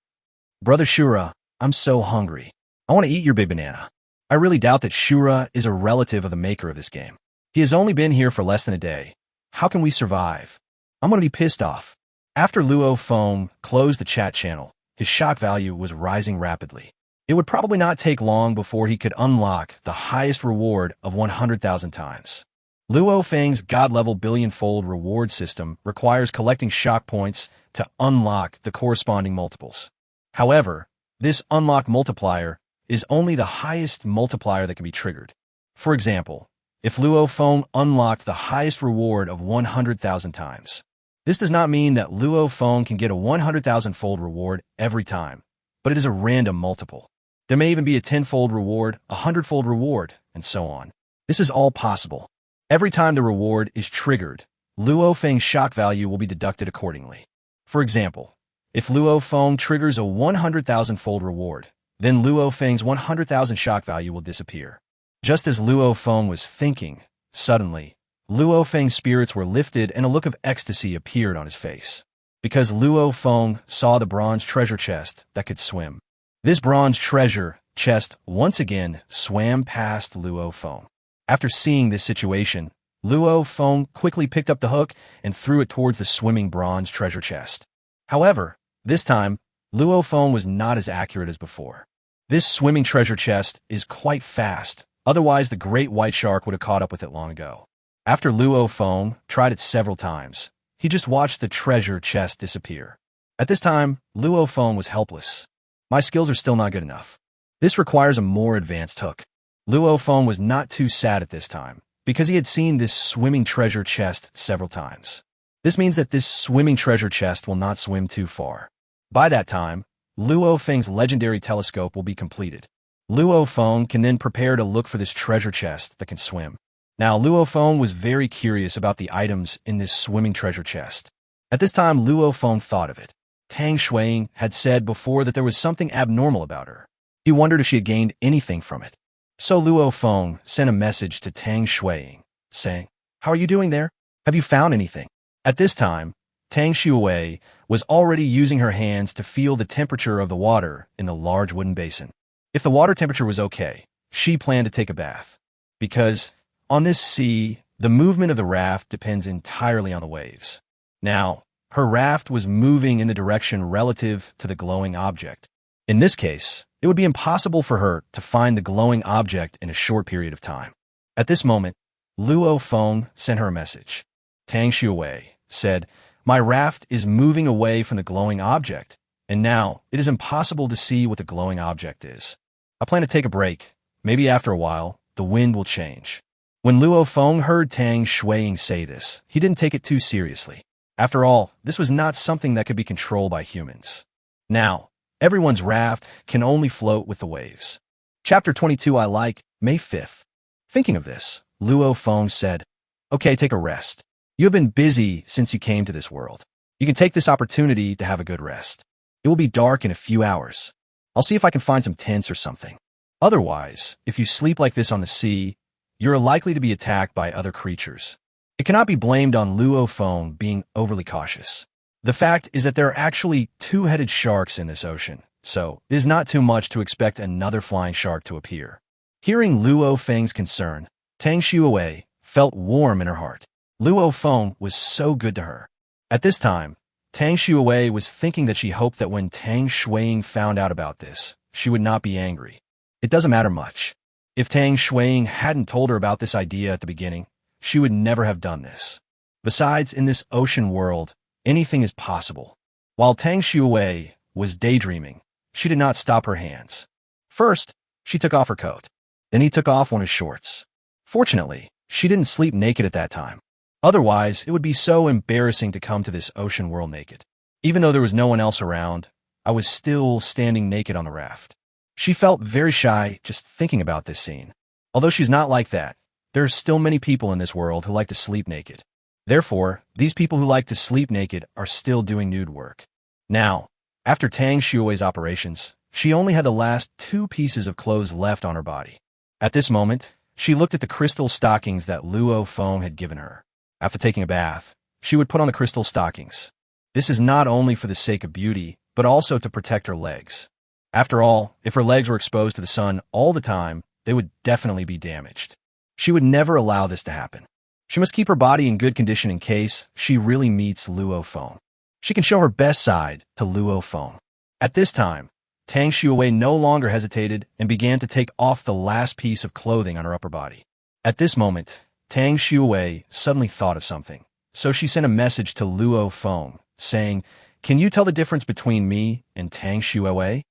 Brother Shura, I'm so hungry. I want to eat your big banana. I really doubt that Shura is a relative of the maker of this game. He has only been here for less than a day. How can we survive? I'm going to be pissed off. After Luo Feng closed the chat channel, his shock value was rising rapidly. It would probably not take long before he could unlock the highest reward of 100,000 times. Luo Feng's god-level Billionfold Reward system requires collecting shock points to unlock the corresponding multiples. However, this unlock multiplier is only the highest multiplier that can be triggered. For example, if Luo Feng unlocked the highest reward of 100,000 times, this does not mean that Luo Feng can get a 100,000-fold reward every time, but it is a random multiple. There may even be a 10-fold reward, a 100-fold reward, and so on. This is all possible. Every time the reward is triggered, Luo Feng's shock value will be deducted accordingly. For example, if Luo Feng triggers a 100,000-fold reward, then Luo Feng's 100,000 shock value will disappear. Just as Luo Feng was thinking, suddenly, Luo Feng's spirits were lifted and a look of ecstasy appeared on his face. Because Luo Feng saw the bronze treasure chest that could swim. This bronze treasure chest once again swam past Luo Feng. After seeing this situation, Luo Feng quickly picked up the hook and threw it towards the swimming bronze treasure chest. However, this time, Luo Feng was not as accurate as before. This swimming treasure chest is quite fast, otherwise the great white shark would have caught up with it long ago. After Luo Feng tried it several times, he just watched the treasure chest disappear. At this time, Luo Feng was helpless. My skills are still not good enough. This requires a more advanced hook. Luo Feng was not too sad at this time, because he had seen this swimming treasure chest several times. This means that this swimming treasure chest will not swim too far. By that time, Luo Feng's legendary telescope will be completed. Luo Feng can then prepare to look for this treasure chest that can swim. Now, Luo Feng was very curious about the items in this swimming treasure chest. At this time, Luo Feng thought of it. Tang Shui had said before that there was something abnormal about her. He wondered if she had gained anything from it. So Luo Feng sent a message to Tang Shui, saying, "How are you doing there? Have you found anything?" At this time, Tang Shui was already using her hands to feel the temperature of the water in the large wooden basin. If the water temperature was okay, she planned to take a bath. Because on this sea, the movement of the raft depends entirely on the waves. Now, her raft was moving in the direction relative to the glowing object. In this case, it would be impossible for her to find the glowing object in a short period of time. At this moment, Luo Feng sent her a message. Tang Shui said, "My raft is moving away from the glowing object, and now it is impossible to see what the glowing object is. I plan to take a break. Maybe after a while, the wind will change." When Luo Feng heard Tang Shui say this, he didn't take it too seriously. After all, this was not something that could be controlled by humans. Now, everyone's raft can only float with the waves. Chapter 22 I like, May 5th. Thinking of this, Luo Feng said, "Okay, take a rest. You have been busy since you came to this world. You can take this opportunity to have a good rest. It will be dark in a few hours. I'll see if I can find some tents or something. Otherwise, if you sleep like this on the sea, you're likely to be attacked by other creatures." It cannot be blamed on Luo Feng being overly cautious. The fact is that there are actually two-headed sharks in this ocean, so it is not too much to expect another flying shark to appear. Hearing Luo Feng's concern, Tang Shui felt warm in her heart. Luo Feng was so good to her. At this time, Tang Shui was thinking that she hoped that when Tang Shui found out about this, she would not be angry. It doesn't matter much. If Tang Shui hadn't told her about this idea at the beginning, she would never have done this. Besides, in this ocean world, anything is possible. While Tang Shui was daydreaming, she did not stop her hands. First, she took off her coat. Then he took off one of his shorts. Fortunately, she didn't sleep naked at that time. Otherwise, it would be so embarrassing to come to this ocean world naked. Even though there was no one else around, I was still standing naked on the raft. She felt very shy just thinking about this scene. Although she's not like that, there are still many people in this world who like to sleep naked. Therefore, these people who like to sleep naked are still doing nude work. Now, after Tang Shui's operations, she only had the last 2 pieces of clothes left on her body. At this moment, she looked at the crystal stockings that Luo Feng had given her. After taking a bath, she would put on the crystal stockings. This is not only for the sake of beauty, but also to protect her legs. After all, if her legs were exposed to the sun all the time, they would definitely be damaged. She would never allow this to happen. She must keep her body in good condition in case she really meets Luo Feng. She can show her best side to Luo Feng. At this time, Tang Shui no longer hesitated and began to take off the last piece of clothing on her upper body. At this moment, Tang Shui suddenly thought of something, so she sent a message to Luo Feng, saying, "Can you tell the difference between me and Tang Shui?"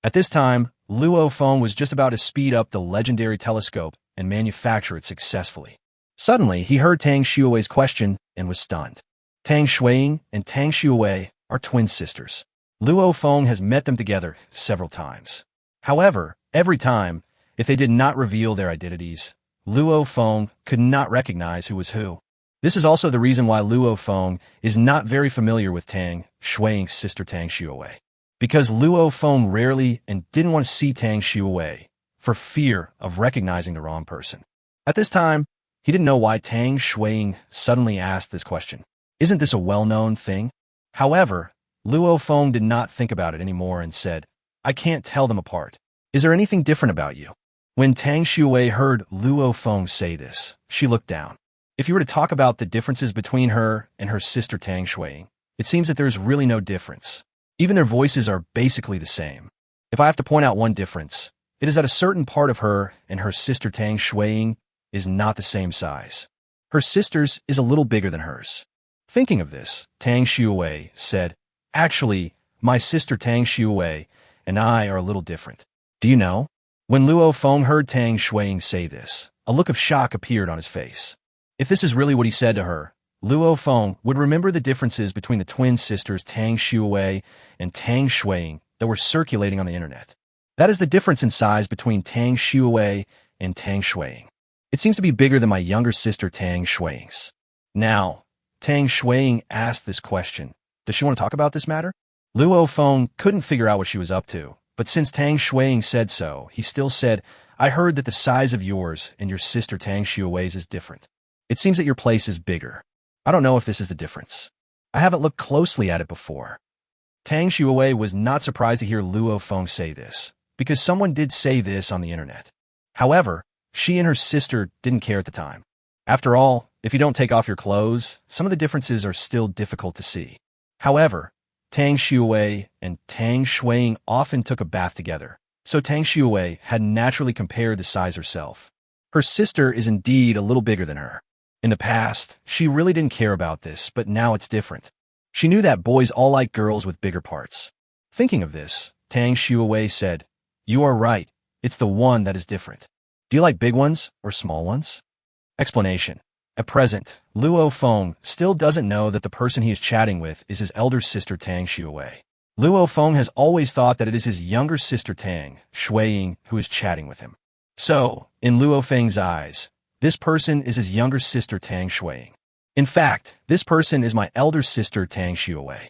At this time, Luo Feng was just about to speed up the legendary telescope and manufacture it successfully. Suddenly, he heard Tang Shui's question and was stunned. Tang Shui and Tang Shui are twin sisters. Luo Feng has met them together several times. However, every time, if they did not reveal their identities, Luo Feng could not recognize who was who. This is also the reason why Luo Feng is not very familiar with Tang Shui's sister Tang Shui. Because Luo Feng rarely and didn't want to see Tang Shui for fear of recognizing the wrong person. At this time, he didn't know why Tang Shui suddenly asked this question. Isn't this a well-known thing? However, Luo Feng did not think about it anymore and said, I can't tell them apart. Is there anything different about you? When Tang Shui heard Luo Feng say this, she looked down. If you were to talk about the differences between her and her sister Tang Shui, it seems that there's really no difference. Even their voices are basically the same. If I have to point out one difference, it is that a certain part of her and her sister Tang Shui is not the same size. Her sister's is a little bigger than hers. Thinking of this, Tang Shui said, "Actually, my sister Tang Shui and I are a little different. Do you know?" When Luo Feng heard Tang Shui say this, a look of shock appeared on his face. If this is really what he said to her, Luo Feng would remember the differences between the twin sisters Tang Shui and Tang Shui that were circulating on the internet. That is the difference in size between Tang Shui and Tang Shui. It seems to be bigger than my younger sister Tang Shui's. Now, Tang Shui asked this question. Does she want to talk about this matter? Luo Feng couldn't figure out what she was up to, but since Tang Shui said so, he still said, "I heard that the size of yours and your sister Tang Shui's is different. It seems that your place is bigger. I don't know if this is the difference. I haven't looked closely at it before." Tang Shui was not surprised to hear Luo Feng say this, because someone did say this on the internet. However, she and her sister didn't care at the time. After all, if you don't take off your clothes, some of the differences are still difficult to see. However, Tang Shui and Tang Shui often took a bath together, so Tang Shui had naturally compared the size herself. Her sister is indeed a little bigger than her. In the past, she really didn't care about this, but now it's different. She knew that boys all like girls with bigger parts. Thinking of this, Tang Shui said, "You are right. It's the one that is different. Do you like big ones or small ones?" Explanation. At present, Luo Feng still doesn't know that the person he is chatting with is his elder sister Tang Shui. Luo Feng has always thought that it is his younger sister Tang Shui who is chatting with him. So, in Luo Feng's eyes, this person is his younger sister Tang Shui. In fact, this person is my elder sister Tang Shui.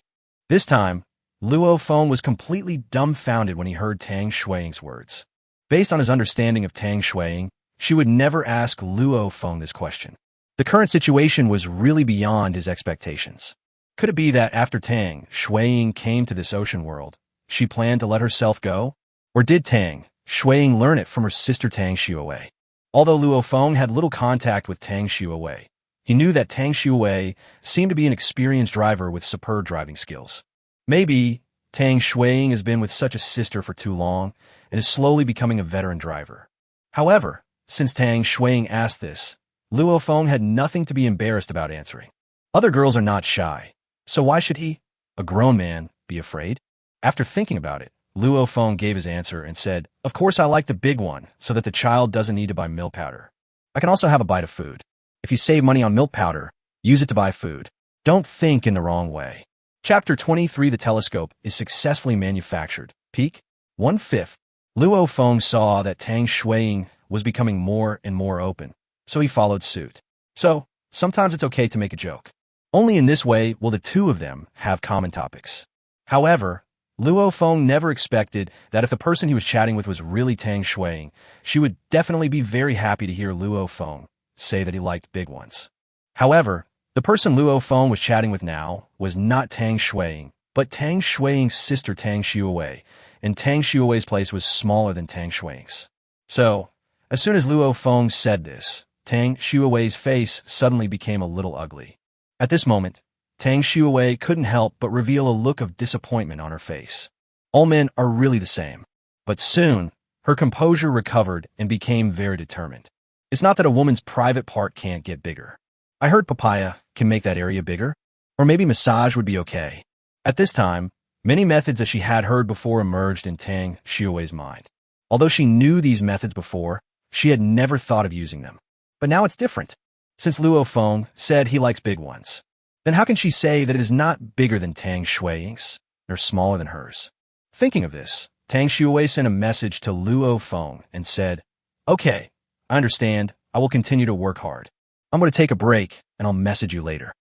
This time, Luo Feng was completely dumbfounded when he heard Tang Shui's words. Based on his understanding of Tang Shui, she would never ask Luo Feng this question. The current situation was really beyond his expectations. Could it be that after Tang Shui came to this ocean world, she planned to let herself go? Or did Tang Shui learn it from her sister Tang Shui? Although Luo Feng had little contact with Tang Shui, he knew that Tang Shui seemed to be an experienced driver with superb driving skills. Maybe Tang Shui has been with such a sister for too long and is slowly becoming a veteran driver. However, since Tang Shui asked this, Luo Feng had nothing to be embarrassed about answering. Other girls are not shy, so why should he, a grown man, be afraid? After thinking about it, Luo Feng gave his answer and said, "Of course I like the big one, so that the child doesn't need to buy milk powder. I can also have a bite of food. If you save money on milk powder, use it to buy food. Don't think in the wrong way." Chapter 23. The telescope is successfully manufactured. Peak 1/5. Luo Feng saw that Tang Shui was becoming more and more open, so he followed suit. So, sometimes it's okay to make a joke. Only in this way will the two of them have common topics. However, Luo Feng never expected that if the person he was chatting with was really Tang Shui, she would definitely be very happy to hear Luo Feng say that he liked big ones. However, the person Luo Feng was chatting with now was not Tang Shui, but Tang Shui's sister Tang Shui, and Tang Shui's place was smaller than Tang Shui's. So, as soon as Luo Feng said this, Tang Shui's face suddenly became a little ugly. At this moment, Tang Shui couldn't help but reveal a look of disappointment on her face. All men are really the same. But soon, her composure recovered and became very determined. It's not that a woman's private part can't get bigger. I heard papaya can make that area bigger, or maybe massage would be okay. At this time, many methods that she had heard before emerged in Tang Shui's mind. Although she knew these methods before, she had never thought of using them. But now it's different. Since Luo Feng said he likes big ones, then how can she say that it is not bigger than Tang Shui's, nor smaller than hers? Thinking of this, Tang Shui sent a message to Luo Feng and said, "Okay, I understand. I will continue to work hard. I'm going to take a break, and I'll message you later."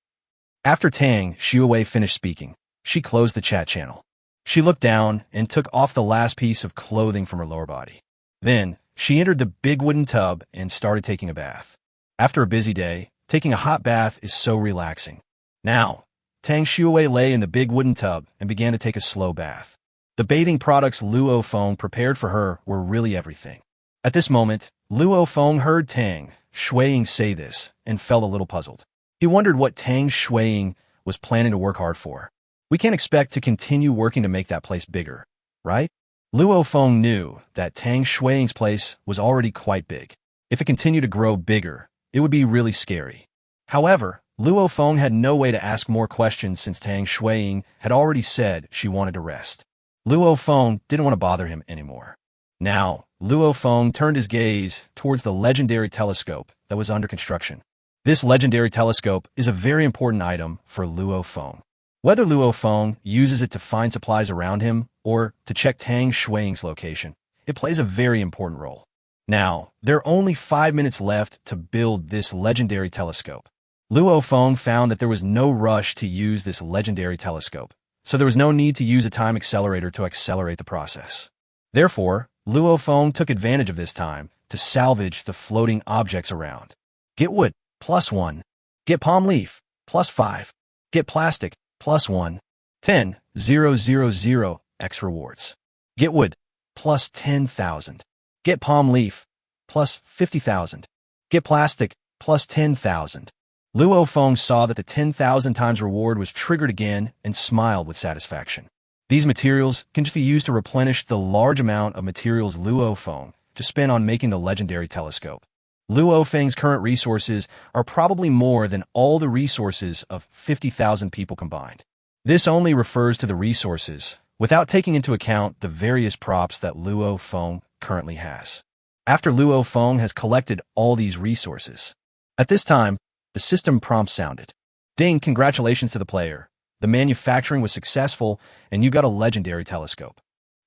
After Tang Shui finished speaking, she closed the chat channel. She looked down and took off the last piece of clothing from her lower body. Then, she entered the big wooden tub and started taking a bath. After a busy day, taking a hot bath is so relaxing. Now, Tang Shui lay in the big wooden tub and began to take a slow bath. The bathing products Luo Feng prepared for her were really everything. At this moment, Luo Feng heard Tang Shui say this and felt a little puzzled. He wondered what Tang Shui was planning to work hard for. We can't expect to continue working to make that place bigger, right? Luo Feng knew that Tang Shui's place was already quite big. If it continued to grow bigger, it would be really scary. However, Luo Feng had no way to ask more questions since Tang Shui had already said she wanted to rest. Luo Feng didn't want to bother him anymore. Now, Luo Feng turned his gaze towards the legendary telescope that was under construction. This legendary telescope is a very important item for Luo Feng. Whether Luo Feng uses it to find supplies around him or to check Tang Shui's location, it plays a very important role. Now, there are only 5 minutes left to build this legendary telescope. Luo Feng found that there was no rush to use this legendary telescope, so there was no need to use a time accelerator to accelerate the process. Therefore, Luo Feng took advantage of this time to salvage the floating objects around. Get wood, +1. Get palm leaf, +5. Get plastic, +1. 10,000 X rewards. Get wood, +10,000. Get palm leaf, +50,000. Get plastic, +10,000. Luo Feng saw that the 10,000 times reward was triggered again and smiled with satisfaction. These materials can just be used to replenish the large amount of materials Luo Feng to spend on making the legendary telescope. Luo Feng's current resources are probably more than all the resources of 50,000 people combined. This only refers to the resources, without taking into account the various props that Luo Feng currently has. After Luo Feng has collected all these resources, at this time, the system prompt sounded. Ding, congratulations to the player. The manufacturing was successful, and you got a legendary telescope.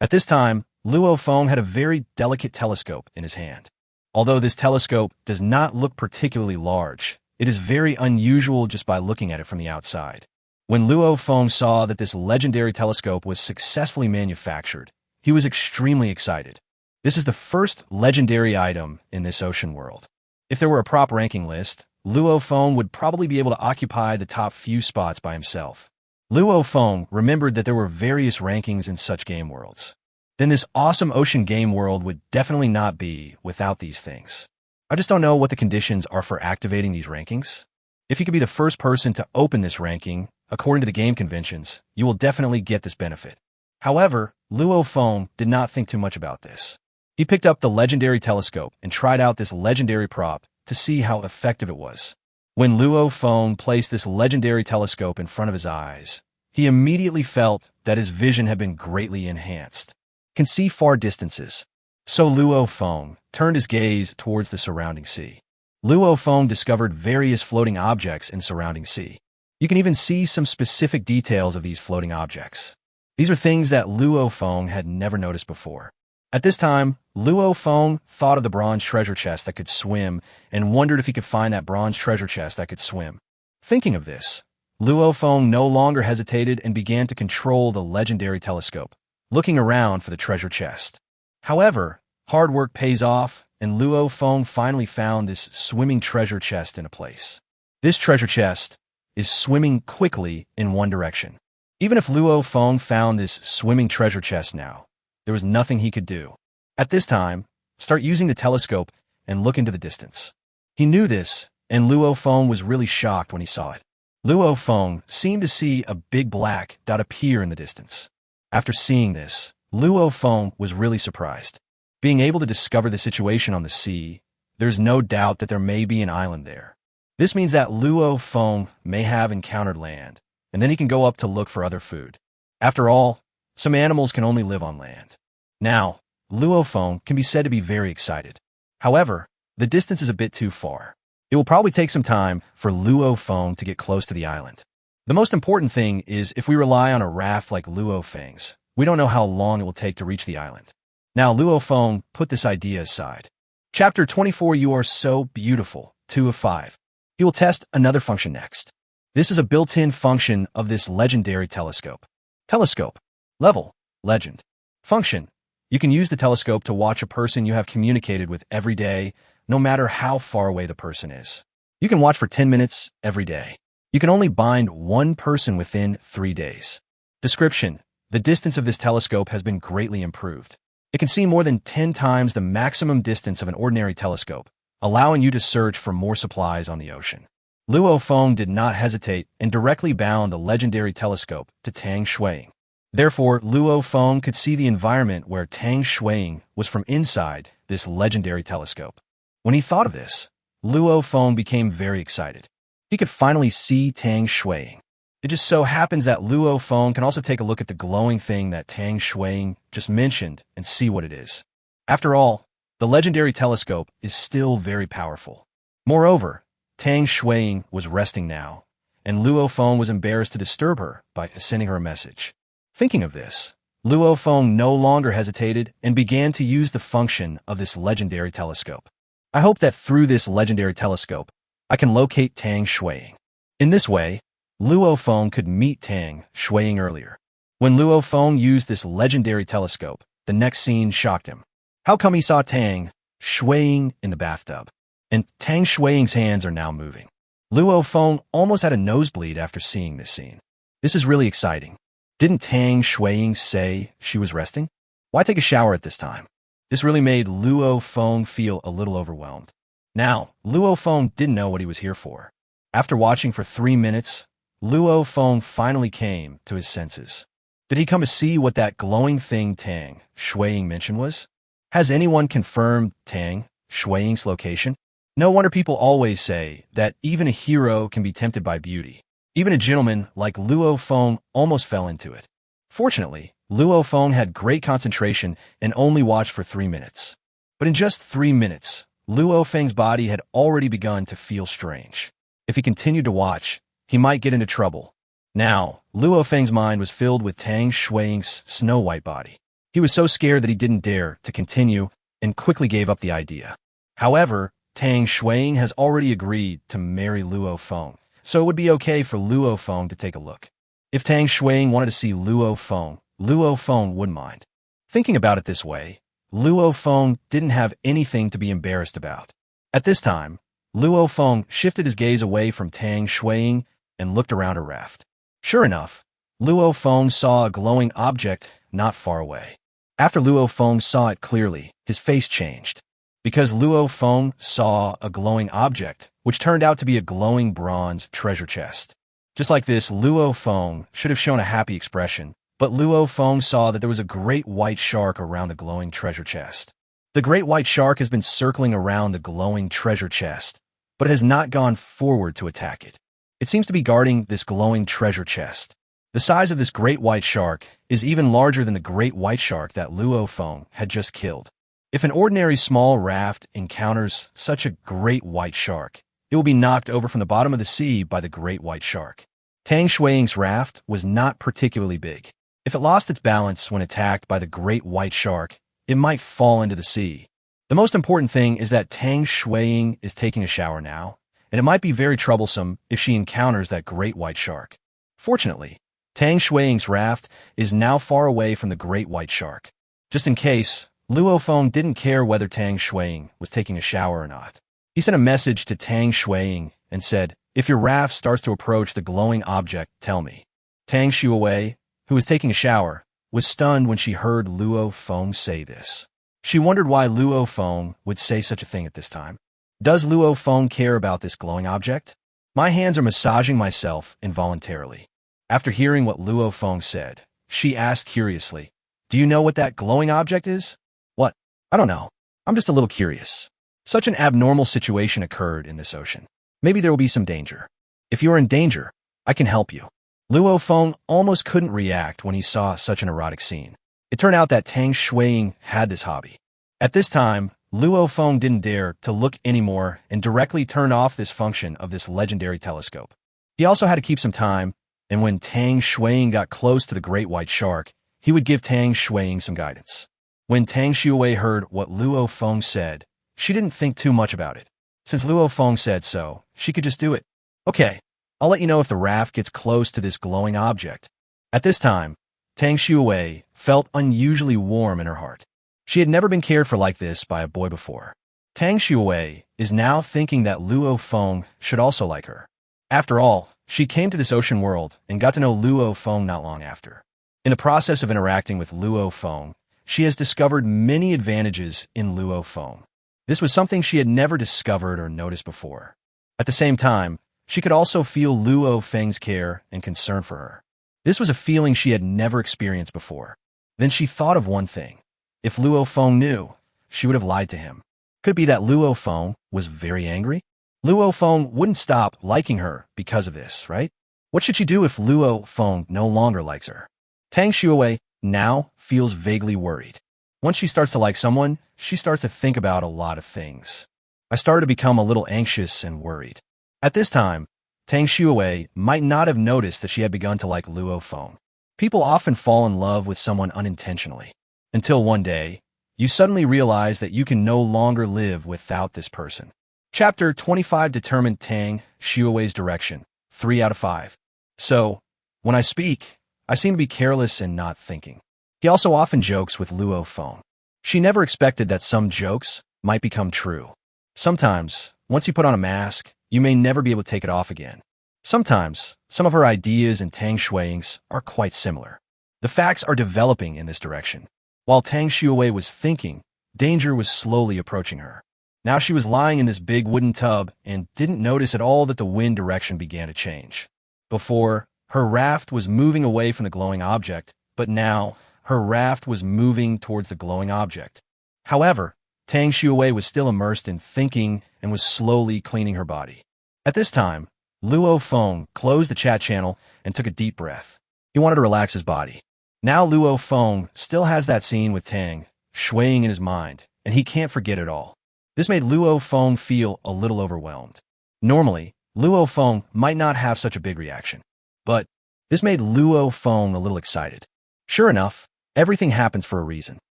At this time, Luo Feng had a very delicate telescope in his hand. Although this telescope does not look particularly large, it is very unusual just by looking at it from the outside. When Luo Feng saw that this legendary telescope was successfully manufactured, he was extremely excited. This is the first legendary item in this ocean world. If there were a prop ranking list, Luo Feng would probably be able to occupy the top few spots by himself. Luo Feng remembered that there were various rankings in such game worlds. Then this awesome ocean game world would definitely not be without these things. I just don't know what the conditions are for activating these rankings. If you could be the first person to open this ranking, according to the game conventions, you will definitely get this benefit. However, Luo Feng did not think too much about this. He picked up the legendary telescope and tried out this legendary prop to see how effective it was. When Luo Feng placed this legendary telescope in front of his eyes, he immediately felt that his vision had been greatly enhanced. Can see far distances. So Luo Feng turned his gaze towards the surrounding sea. Luo Feng discovered various floating objects in surrounding sea. You can even see some specific details of these floating objects. These are things that Luo Feng had never noticed before. At this time, Luo Feng thought of the bronze treasure chest that could swim and wondered if he could find that bronze treasure chest that could swim. Thinking of this, Luo Feng no longer hesitated and began to control the legendary telescope, looking around for the treasure chest. However, hard work pays off, and Luo Feng finally found this swimming treasure chest in a place. This treasure chest is swimming quickly in one direction. Even if Luo Feng found this swimming treasure chest now, there was nothing he could do. At this time, start using the telescope and look into the distance. He knew this, and Luo Feng was really shocked when he saw it. Luo Feng seemed to see a big black dot appear in the distance. After seeing this, Luo Feng was really surprised. Being able to discover the situation on the sea, there's no doubt that there may be an island there. This means that Luo Feng may have encountered land, and then he can go up to look for other food. After all, some animals can only live on land. Now, Luo Feng can be said to be very excited. However, the distance is a bit too far. It will probably take some time for Luo Feng to get close to the island. The most important thing is if we rely on a raft like Luo Feng's, we don't know how long it will take to reach the island. Now, Luo Feng put this idea aside. Chapter 24, You Are So Beautiful, 2 of 5. He will test another function next. This is a built-in function of this legendary telescope. Telescope. Level. Legend. Function. You can use the telescope to watch a person you have communicated with every day, no matter how far away the person is. You can watch for 10 minutes every day. You can only bind one person within 3 days. Description. the distance of this telescope has been greatly improved. It can see more than 10 times the maximum distance of an ordinary telescope, allowing you to search for more supplies on the ocean. Luo Feng did not hesitate and directly bound the legendary telescope to Tang Shuiying. Therefore, Luo Feng could see the environment where Tang Shuiying was from inside this legendary telescope. When he thought of this, Luo Feng became very excited. He could finally see Tang Shuiying. It just so happens that Luo Feng can also take a look at the glowing thing that Tang Shuiying just mentioned and see what it is. After all, the legendary telescope is still very powerful. Moreover, Tang Shuiying was resting now, and Luo Feng was embarrassed to disturb her by sending her a message. Thinking of this, Luo Feng no longer hesitated and began to use the function of this legendary telescope. I hope that through this legendary telescope, I can locate Tang Shuiying. In this way, Luo Feng could meet Tang Shuiying earlier. When Luo Feng used this legendary telescope, the next scene shocked him. How come he saw Tang Shuiying in the bathtub? And Tang Shuiying's hands are now moving. Luo Feng almost had a nosebleed after seeing this scene. This is really exciting. Didn't Tang Shuiying say she was resting? Why take a shower at this time? This really made Luo Feng feel a little overwhelmed. Now, Luo Feng didn't know what he was here for. After watching for 3 minutes, Luo Feng finally came to his senses. Did he come to see what that glowing thing Tang Shuiying mentioned was? Has anyone confirmed Tang Shuiying's location? No wonder people always say that even a hero can be tempted by beauty. Even a gentleman like Luo Feng almost fell into it. Fortunately, Luo Feng had great concentration and only watched for 3 minutes. But in just 3 minutes, Luo Feng's body had already begun to feel strange. If he continued to watch, he might get into trouble. Now, Luo Feng's mind was filled with Tang Shuiying's snow-white body. He was so scared that he didn't dare to continue and quickly gave up the idea. However, Tang Shuiying has already agreed to marry Luo Feng, so it would be okay for Luo Feng to take a look. If Tang Shuiying wanted to see Luo Feng wouldn't mind. Thinking about it this way, Luo Feng didn't have anything to be embarrassed about. At this time, Luo Feng shifted his gaze away from Tang Shuiying and looked around her raft. Sure enough, Luo Feng saw a glowing object not far away. After Luo Feng saw it clearly, his face changed. Because Luo Feng saw a glowing object, which turned out to be a glowing bronze treasure chest. Just like this, Luo Feng should have shown a happy expression, but Luo Feng saw that there was a great white shark around the glowing treasure chest. The great white shark has been circling around the glowing treasure chest, but it has not gone forward to attack it. It seems to be guarding this glowing treasure chest. The size of this great white shark is even larger than the great white shark that Luo Feng had just killed. If an ordinary small raft encounters such a great white shark, it will be knocked over from the bottom of the sea by the great white shark. Tang Shuiying's raft was not particularly big. If it lost its balance when attacked by the great white shark, it might fall into the sea. The most important thing is that Tang Shuiying is taking a shower now, and it might be very troublesome if she encounters that great white shark. Fortunately, Tang Shuiying's raft is now far away from the great white shark. Just in case, Luo Feng didn't care whether Tang Shuiying was taking a shower or not. He sent a message to Tang Shuiying and said, "If your raft starts to approach the glowing object, tell me." Tang Shuiying, who was taking a shower, was stunned when she heard Luo Feng say this. She wondered why Luo Feng would say such a thing at this time. Does Luo Feng care about this glowing object? My hands are massaging myself involuntarily. After hearing what Luo Feng said, she asked curiously, "Do you know what that glowing object is?" "What? I don't know. I'm just a little curious." Such an abnormal situation occurred in this ocean. Maybe there will be some danger. If you are in danger, I can help you. Luo Feng almost couldn't react when he saw such an erotic scene. It turned out that Tang Shuiying had this hobby. At this time, Luo Feng didn't dare to look anymore and directly turned off this function of this legendary telescope. He also had to keep some time, and when Tang Shuiying got close to the great white shark, he would give Tang Shuiying some guidance. When Tang Shuiying heard what Luo Feng said, she didn't think too much about it. Since Luo Feng said so, she could just do it. "Okay, I'll let you know if the raft gets close to this glowing object." At this time, Tang Shuiying felt unusually warm in her heart. She had never been cared for like this by a boy before. Tang Shuiying is now thinking that Luo Feng should also like her. After all, she came to this ocean world and got to know Luo Feng not long after. In the process of interacting with Luo Feng, she has discovered many advantages in Luo Feng. This was something she had never discovered or noticed before. At the same time, she could also feel Luo Feng's care and concern for her. This was a feeling she had never experienced before. Then she thought of one thing. If Luo Feng knew, she would have lied to him. Could it be that Luo Feng was very angry? Luo Feng wouldn't stop liking her because of this, right? What should she do if Luo Feng no longer likes her? Tang Shui now feels vaguely worried. Once she starts to like someone, she starts to think about a lot of things. I started to become a little anxious and worried. At this time, Tang Shui might not have noticed that she had begun to like Luo Feng. People often fall in love with someone unintentionally. Until one day, you suddenly realize that you can no longer live without this person. Chapter 25 determined Tang Shui's direction. 3 out of 5. So, when I speak, I seem to be careless and not thinking. He also often jokes with Luo Feng. She never expected that some jokes might become true. Sometimes, once you put on a mask, you may never be able to take it off again. Sometimes, some of her ideas and Tang Shui's are quite similar. The facts are developing in this direction. While Tang Shui was thinking, danger was slowly approaching her. Now she was lying in this big wooden tub and didn't notice at all that the wind direction began to change. Before, her raft was moving away from the glowing object, but now, her raft was moving towards the glowing object. However, Tang Shui was still immersed in thinking and was slowly cleaning her body. At this time, Luo Feng closed the chat channel and took a deep breath. He wanted to relax his body. Now Luo Feng still has that scene with Tang Shui in his mind, and he can't forget it all. This made Luo Feng feel a little overwhelmed. Normally, Luo Feng might not have such a big reaction, but this made Luo Feng a little excited. Sure enough, everything happens for a reason.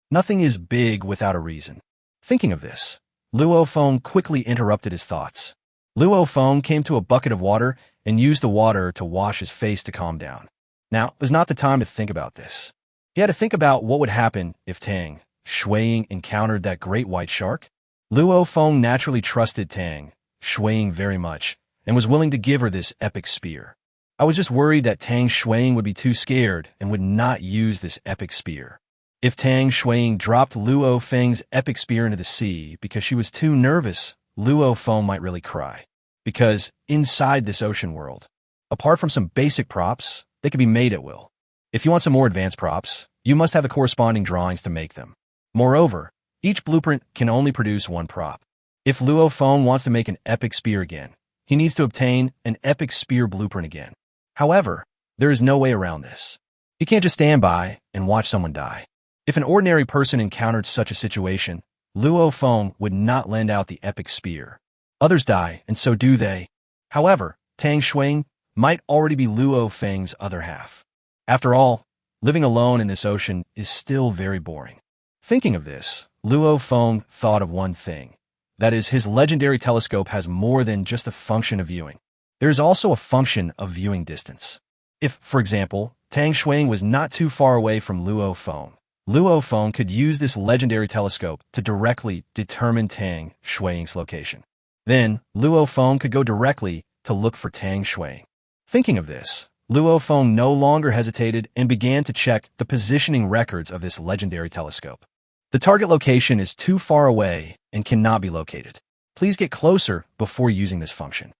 Nothing is big without a reason. Thinking of this, Luo Feng quickly interrupted his thoughts. Luo Feng came to a bucket of water and used the water to wash his face to calm down. Now was not the time to think about this. He had to think about what would happen if Tang Shui encountered that great white shark. Luo Feng naturally trusted Tang Shui very much and was willing to give her this epic spear. I was just worried that Tang Shui would be too scared and would not use this epic spear. If Tang Shui dropped Luo Feng's epic spear into the sea because she was too nervous, Luo Feng might really cry. Because inside this ocean world, apart from some basic props, they can be made at will. If you want some more advanced props, you must have the corresponding drawings to make them. Moreover, each blueprint can only produce one prop. If Luo Feng wants to make an epic spear again, he needs to obtain an epic spear blueprint again. However, there is no way around this. He can't just stand by and watch someone die. If an ordinary person encountered such a situation, Luo Feng would not lend out the epic spear. Others die, and so do they. However, Tang Shui might already be Luo Feng's other half. After all, living alone in this ocean is still very boring. Thinking of this, Luo Feng thought of one thing. That is, his legendary telescope has more than just a function of viewing. There is also a function of viewing distance. If, for example, Tang Shui was not too far away from Luo Feng could use this legendary telescope to directly determine Tang Shui's location. Then, Luo Feng could go directly to look for Tang Shui. Thinking of this, Luo Feng no longer hesitated and began to check the positioning records of this legendary telescope. The target location is too far away and cannot be located. Please get closer before using this function.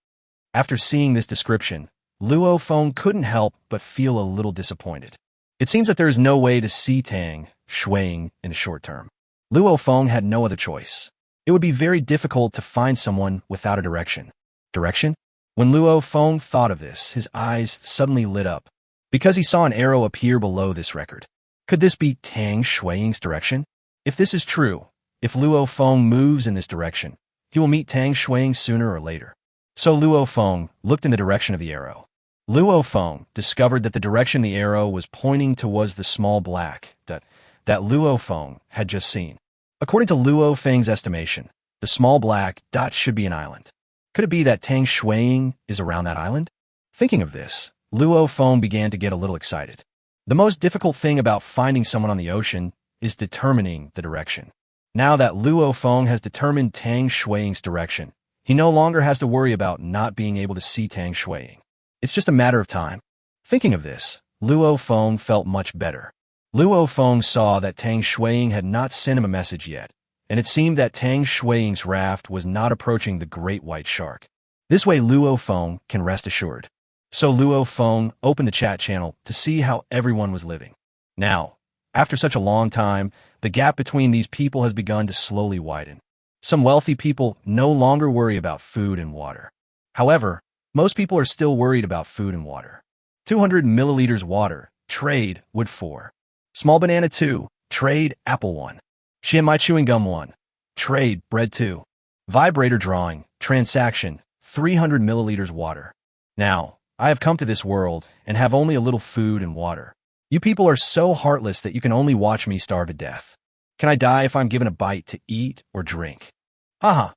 After seeing this description, Luo Feng couldn't help but feel a little disappointed. It seems that there is no way to see Tang Shui in the short term. Luo Feng had no other choice. It would be very difficult to find someone without a direction. Direction? When Luo Feng thought of this, his eyes suddenly lit up, because he saw an arrow appear below this record. Could this be Tang Shui's direction? If this is true, if Luo Feng moves in this direction, he will meet Tang Shui sooner or later. So Luo Feng looked in the direction of the arrow. Luo Feng discovered that the direction the arrow was pointing towards the small black dot that Luo Feng had just seen. According to Luo Feng's estimation, the small black dot should be an island. Could it be that Tang Shui is around that island? Thinking of this, Luo Feng began to get a little excited. The most difficult thing about finding someone on the ocean is determining the direction. Now that Luo Feng has determined Tang Shui's direction, he no longer has to worry about not being able to see Tang Shui. It's just a matter of time. Thinking of this, Luo Feng felt much better. Luo Feng saw that Tang Shuiying had not sent him a message yet, and it seemed that Tang Shuiying's raft was not approaching the great white shark. This way Luo Feng can rest assured. So Luo Feng opened the chat channel to see how everyone was living. Now, after such a long time, the gap between these people has begun to slowly widen. Some wealthy people no longer worry about food and water. However, most people are still worried about food and water. 200 milliliters water, trade, wood 4. Small banana 2, trade, apple 1. Xianmai chewing gum 1, trade, bread 2. Vibrator drawing, transaction, 300 milliliters water. Now, I have come to this world and have only a little food and water. You people are so heartless that you can only watch me starve to death. Can I die if I'm given a bite to eat or drink? Haha,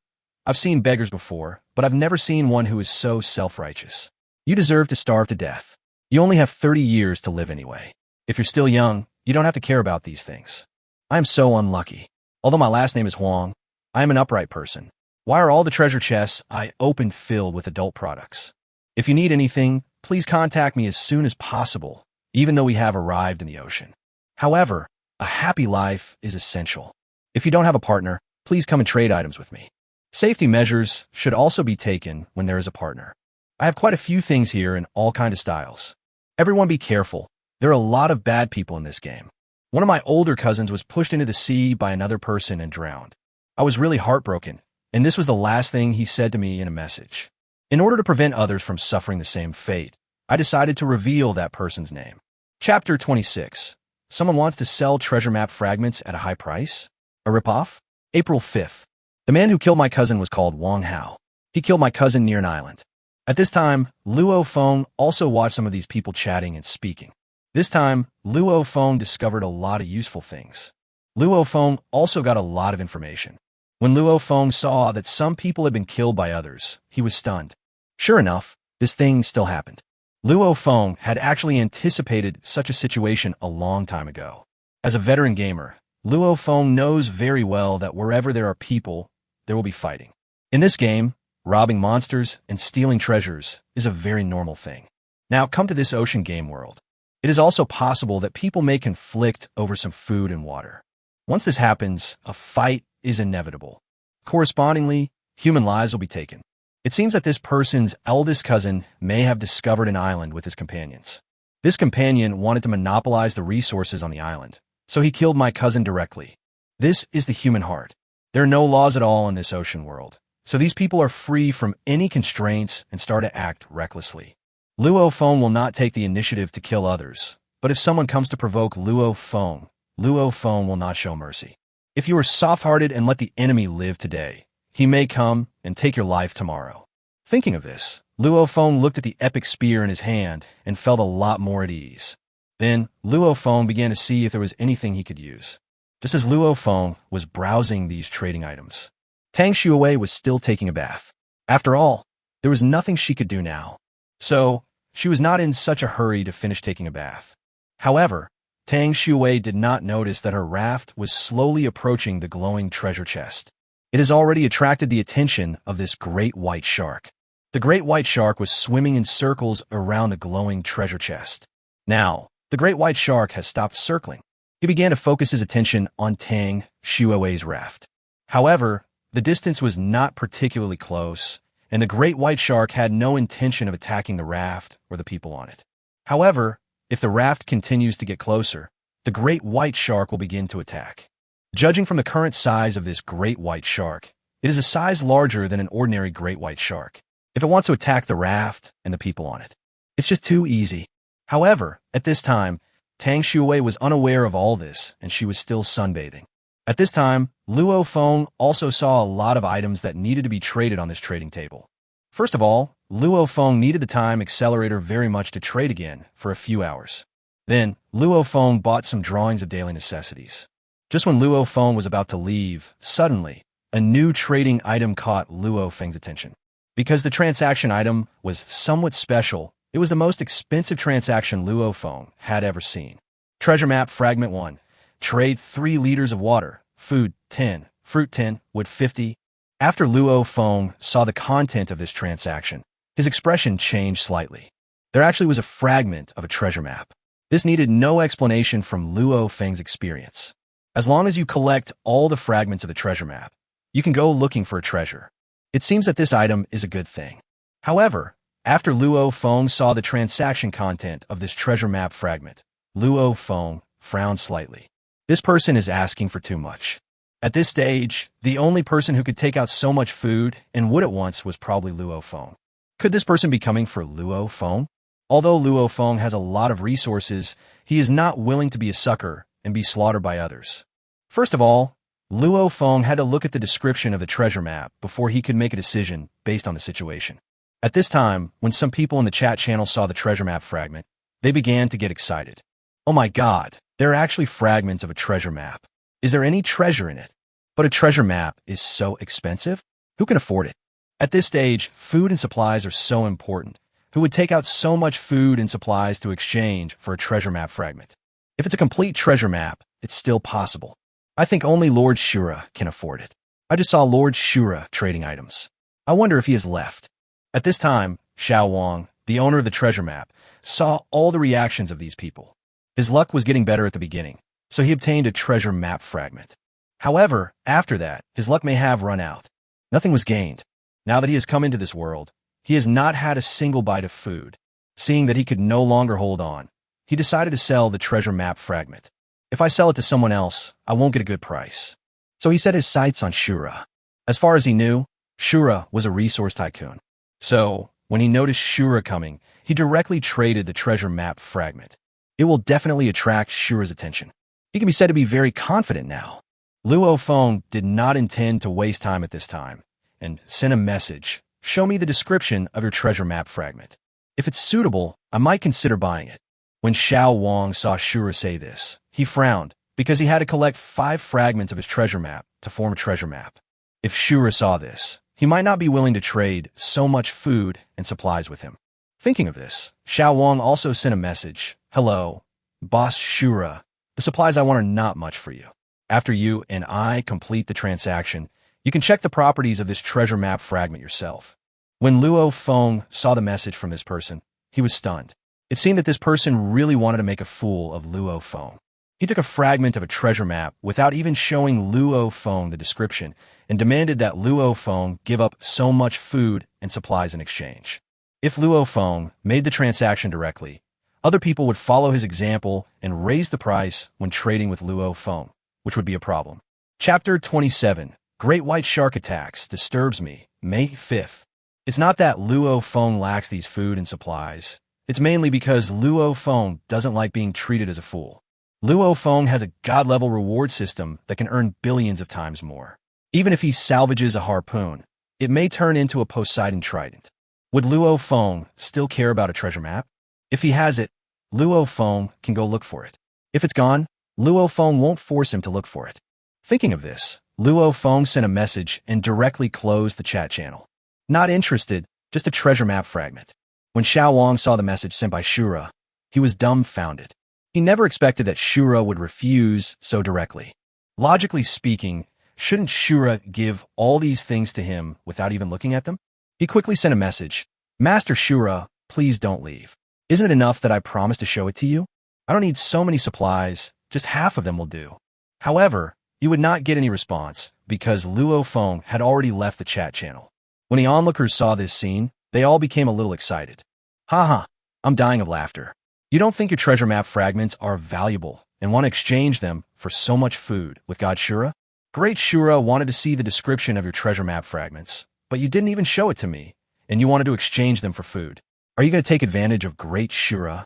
I've seen beggars before, but I've never seen one who is so self-righteous. You deserve to starve to death. You only have 30 years to live anyway. If you're still young, you don't have to care about these things. I am so unlucky. Although my last name is Huang, I am an upright person. Why are all the treasure chests I opened filled with adult products? If you need anything, please contact me as soon as possible, even though we have arrived in the ocean. However, a happy life is essential. If you don't have a partner, please come and trade items with me. Safety measures should also be taken when there is a partner. I have quite a few things here in all kinds of styles. Everyone be careful. There are a lot of bad people in this game. One of my older cousins was pushed into the sea by another person and drowned. I was really heartbroken, and this was the last thing he said to me in a message. In order to prevent others from suffering the same fate, I decided to reveal that person's name. Chapter 26. Someone wants to sell treasure map fragments at a high price? A ripoff? April 5th. The man who killed my cousin was called Wang Hao. He killed my cousin near an island. At this time, Luo Feng also watched some of these people chatting and speaking. This time, Luo Feng discovered a lot of useful things. Luo Feng also got a lot of information. When Luo Feng saw that some people had been killed by others, he was stunned. Sure enough, this thing still happened. Luo Feng had actually anticipated such a situation a long time ago. As a veteran gamer, Luo Feng knows very well that wherever there are people, there will be fighting. In this game, robbing monsters and stealing treasures is a very normal thing. Now come to this ocean game world. It is also possible that people may conflict over some food and water. Once this happens, a fight is inevitable. Correspondingly, human lives will be taken. It seems that this person's eldest cousin may have discovered an island with his companions. This companion wanted to monopolize the resources on the island, so he killed my cousin directly. This is the human heart. There are no laws at all in this ocean world, so these people are free from any constraints and start to act recklessly. Luo Feng will not take the initiative to kill others, but if someone comes to provoke Luo Feng will not show mercy. If you are soft-hearted and let the enemy live today, he may come and take your life tomorrow. Thinking of this, Luo Feng looked at the epic spear in his hand and felt a lot more at ease. Then, Luo Feng began to see if there was anything he could use. Just as Luo Feng was browsing these trading items, Tang Shui was still taking a bath. After all, there was nothing she could do now. So, she was not in such a hurry to finish taking a bath. However, Tang Shui did not notice that her raft was slowly approaching the glowing treasure chest. It has already attracted the attention of this great white shark. The great white shark was swimming in circles around the glowing treasure chest. Now, the great white shark has stopped circling. He began to focus his attention on Tang Shui's raft. However, the distance was not particularly close, and the great white shark had no intention of attacking the raft or the people on it. However, if the raft continues to get closer, the great white shark will begin to attack. Judging from the current size of this great white shark, it is a size larger than an ordinary great white shark. If it wants to attack the raft and the people on it, it's just too easy. However, at this time, Tang Shui was unaware of all this, and she was still sunbathing. At this time, Luo Feng also saw a lot of items that needed to be traded on this trading table. First of all, Luo Feng needed the time accelerator very much to trade again for a few hours. Then, Luo Feng bought some drawings of daily necessities. Just when Luo Feng was about to leave, suddenly, a new trading item caught Luo Feng's attention. Because the transaction item was somewhat special, it was the most expensive transaction Luo Feng had ever seen. Treasure map fragment 1. Trade 3 liters of water, food 10, fruit 10, wood 50. After Luo Feng saw the content of this transaction, his expression changed slightly. There actually was a fragment of a treasure map. This needed no explanation from Luo Feng's experience. As long as you collect all the fragments of the treasure map, you can go looking for a treasure. It seems that this item is a good thing. However, after Luo Feng saw the transaction content of this treasure map fragment, Luo Feng frowned slightly. This person is asking for too much. At this stage, the only person who could take out so much food and would at once was probably Luo Feng. Could this person be coming for Luo Feng? Although Luo Feng has a lot of resources, he is not willing to be a sucker and be slaughtered by others. First of all, Luo Feng had to look at the description of the treasure map before he could make a decision based on the situation. At this time, when some people in the chat channel saw the treasure map fragment, they began to get excited. Oh my god, there are actually fragments of a treasure map. Is there any treasure in it? But a treasure map is so expensive? Who can afford it? At this stage, food and supplies are so important. Who would take out so much food and supplies to exchange for a treasure map fragment? If it's a complete treasure map, it's still possible. I think only Lord Shura can afford it. I just saw Lord Shura trading items. I wonder if he has left. At this time, Xiao Wang, the owner of the treasure map, saw all the reactions of these people. His luck was getting better at the beginning, so he obtained a treasure map fragment. However, after that, his luck may have run out. Nothing was gained. Now that he has come into this world, he has not had a single bite of food. Seeing that he could no longer hold on, he decided to sell the treasure map fragment. If I sell it to someone else, I won't get a good price. So he set his sights on Shura. As far as he knew, Shura was a resource tycoon. So, when he noticed Shura coming, he directly traded the treasure map fragment. It will definitely attract Shura's attention. He can be said to be very confident now. Luo Feng did not intend to waste time at this time, and sent a message. Show me the description of your treasure map fragment. If it's suitable, I might consider buying it. When Xiao Wang saw Shura say this, he frowned, because he had to collect 5 fragments of his treasure map to form a treasure map. If Shura saw this, he might not be willing to trade so much food and supplies with him. Thinking of this, Xiao Wang also sent a message. Hello, Boss Shura. The supplies I want are not much for you. After you and I complete the transaction, you can check the properties of this treasure map fragment yourself. When Luo Feng saw the message from this person, he was stunned. It seemed that this person really wanted to make a fool of Luo Feng. He took a fragment of a treasure map without even showing Luo Feng the description and demanded that Luo Feng give up so much food and supplies in exchange. If Luo Feng made the transaction directly, other people would follow his example and raise the price when trading with Luo Feng, which would be a problem. Chapter 27. Great White Shark Attacks disturbs me, May 5th. It's not that Luo Feng lacks these food and supplies. It's mainly because Luo Feng doesn't like being treated as a fool. Luo Feng has a god-level reward system that can earn billions of times more. Even if he salvages a harpoon, it may turn into a Poseidon trident. Would Luo Feng still care about a treasure map? If he has it, Luo Feng can go look for it. If it's gone, Luo Feng won't force him to look for it. Thinking of this, Luo Feng sent a message and directly closed the chat channel. Not interested, just a treasure map fragment. When Xiao Wang saw the message sent by Shura, he was dumbfounded. He never expected that Shura would refuse so directly. Logically speaking, shouldn't Shura give all these things to him without even looking at them? He quickly sent a message. Master Shura, please don't leave. Isn't it enough that I promised to show it to you? I don't need so many supplies, just half of them will do. However, he would not get any response because Luo Feng had already left the chat channel. When the onlookers saw this scene, they all became a little excited. Haha, I'm dying of laughter. You don't think your treasure map fragments are valuable and want to exchange them for so much food with God Shura? Great Shura wanted to see the description of your treasure map fragments, but you didn't even show it to me, and you wanted to exchange them for food. Are you going to take advantage of Great Shura?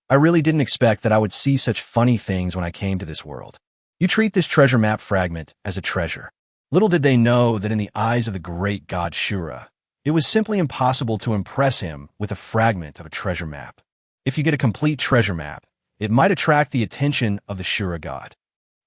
I really didn't expect that I would see such funny things when I came to this world. You treat this treasure map fragment as a treasure. Little did they know that in the eyes of the great god Shura, it was simply impossible to impress him with a fragment of a treasure map. If you get a complete treasure map, it might attract the attention of the Shura god.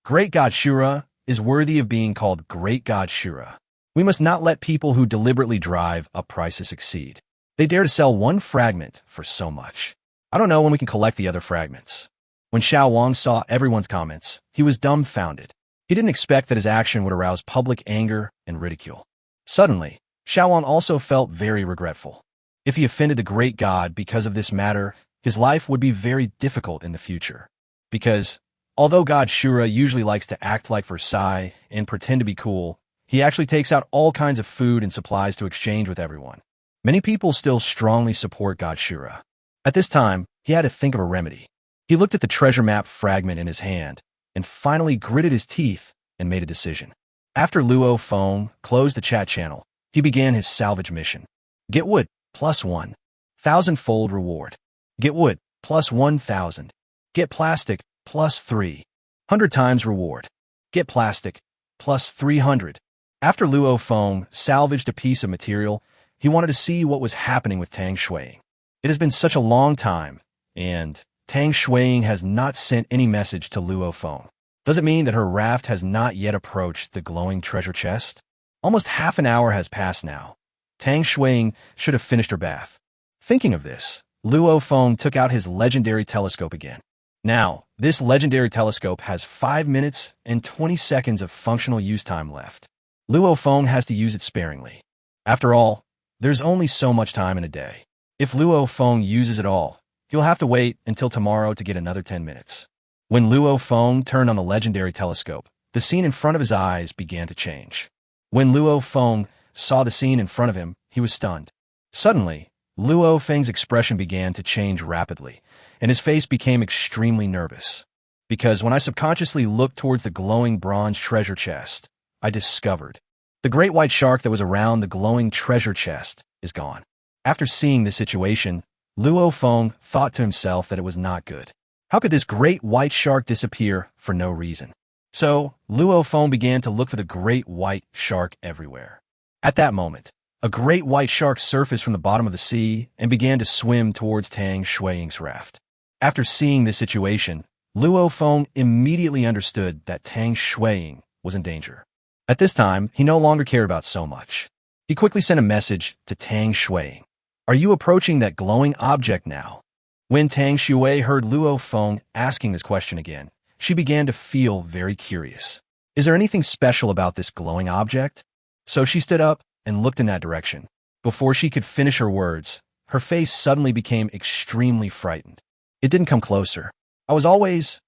Great god Shura is worthy of being called Great God Shura. We must not let people who deliberately drive up prices succeed. They dare to sell one fragment for so much. I don't know when we can collect the other fragments. When Xiao Wang saw everyone's comments, he was dumbfounded. He didn't expect that his action would arouse public anger and ridicule. Suddenly, Xiao Wang also felt very regretful. If he offended the great god because of this matter, his life would be very difficult in the future. Because, although God Shura usually likes to act like Versailles and pretend to be cool, he actually takes out all kinds of food and supplies to exchange with everyone. Many people still strongly support God Shura. At this time, he had to think of a remedy. He looked at the treasure map fragment in his hand and finally gritted his teeth and made a decision. After Luo Feng closed the chat channel, he began his salvage mission. Get wood, +1. Thousandfold reward. Get wood, +1,000. Get plastic, +3. 100 times reward. Get plastic, +300. After Luo Feng salvaged a piece of material, he wanted to see what was happening with Tang Shui. It has been such a long time, and Tang Shui has not sent any message to Luo Feng. Does it mean that her raft has not yet approached the glowing treasure chest? Almost half an hour has passed now. Tang Shui should have finished her bath. Thinking of this, Luo Feng took out his legendary telescope again. Now, this legendary telescope has 5 minutes and 20 seconds of functional use time left. Luo Feng has to use it sparingly. After all, there's only so much time in a day. If Luo Feng uses it all, he'll have to wait until tomorrow to get another 10 minutes. When Luo Feng turned on the legendary telescope, the scene in front of his eyes began to change. When Luo Feng saw the scene in front of him, he was stunned. Suddenly, Luo Feng's expression began to change rapidly, and his face became extremely nervous. Because when I subconsciously looked towards the glowing bronze treasure chest, I discovered the great white shark that was around the glowing treasure chest is gone. After seeing this situation, Luo Feng thought to himself that it was not good. How could this great white shark disappear for no reason? So, Luo Feng began to look for the great white shark everywhere. At that moment, a great white shark surfaced from the bottom of the sea and began to swim towards Tang Shui's raft. After seeing this situation, Luo Feng immediately understood that Tang Shui was in danger. At this time, he no longer cared about so much. He quickly sent a message to Tang Shui. Are you approaching that glowing object now? When Tang Shui heard Luo Feng asking this question again, she began to feel very curious. Is there anything special about this glowing object? So she stood up and looked in that direction. Before she could finish her words, her face suddenly became extremely frightened. It didn't come closer. I was always...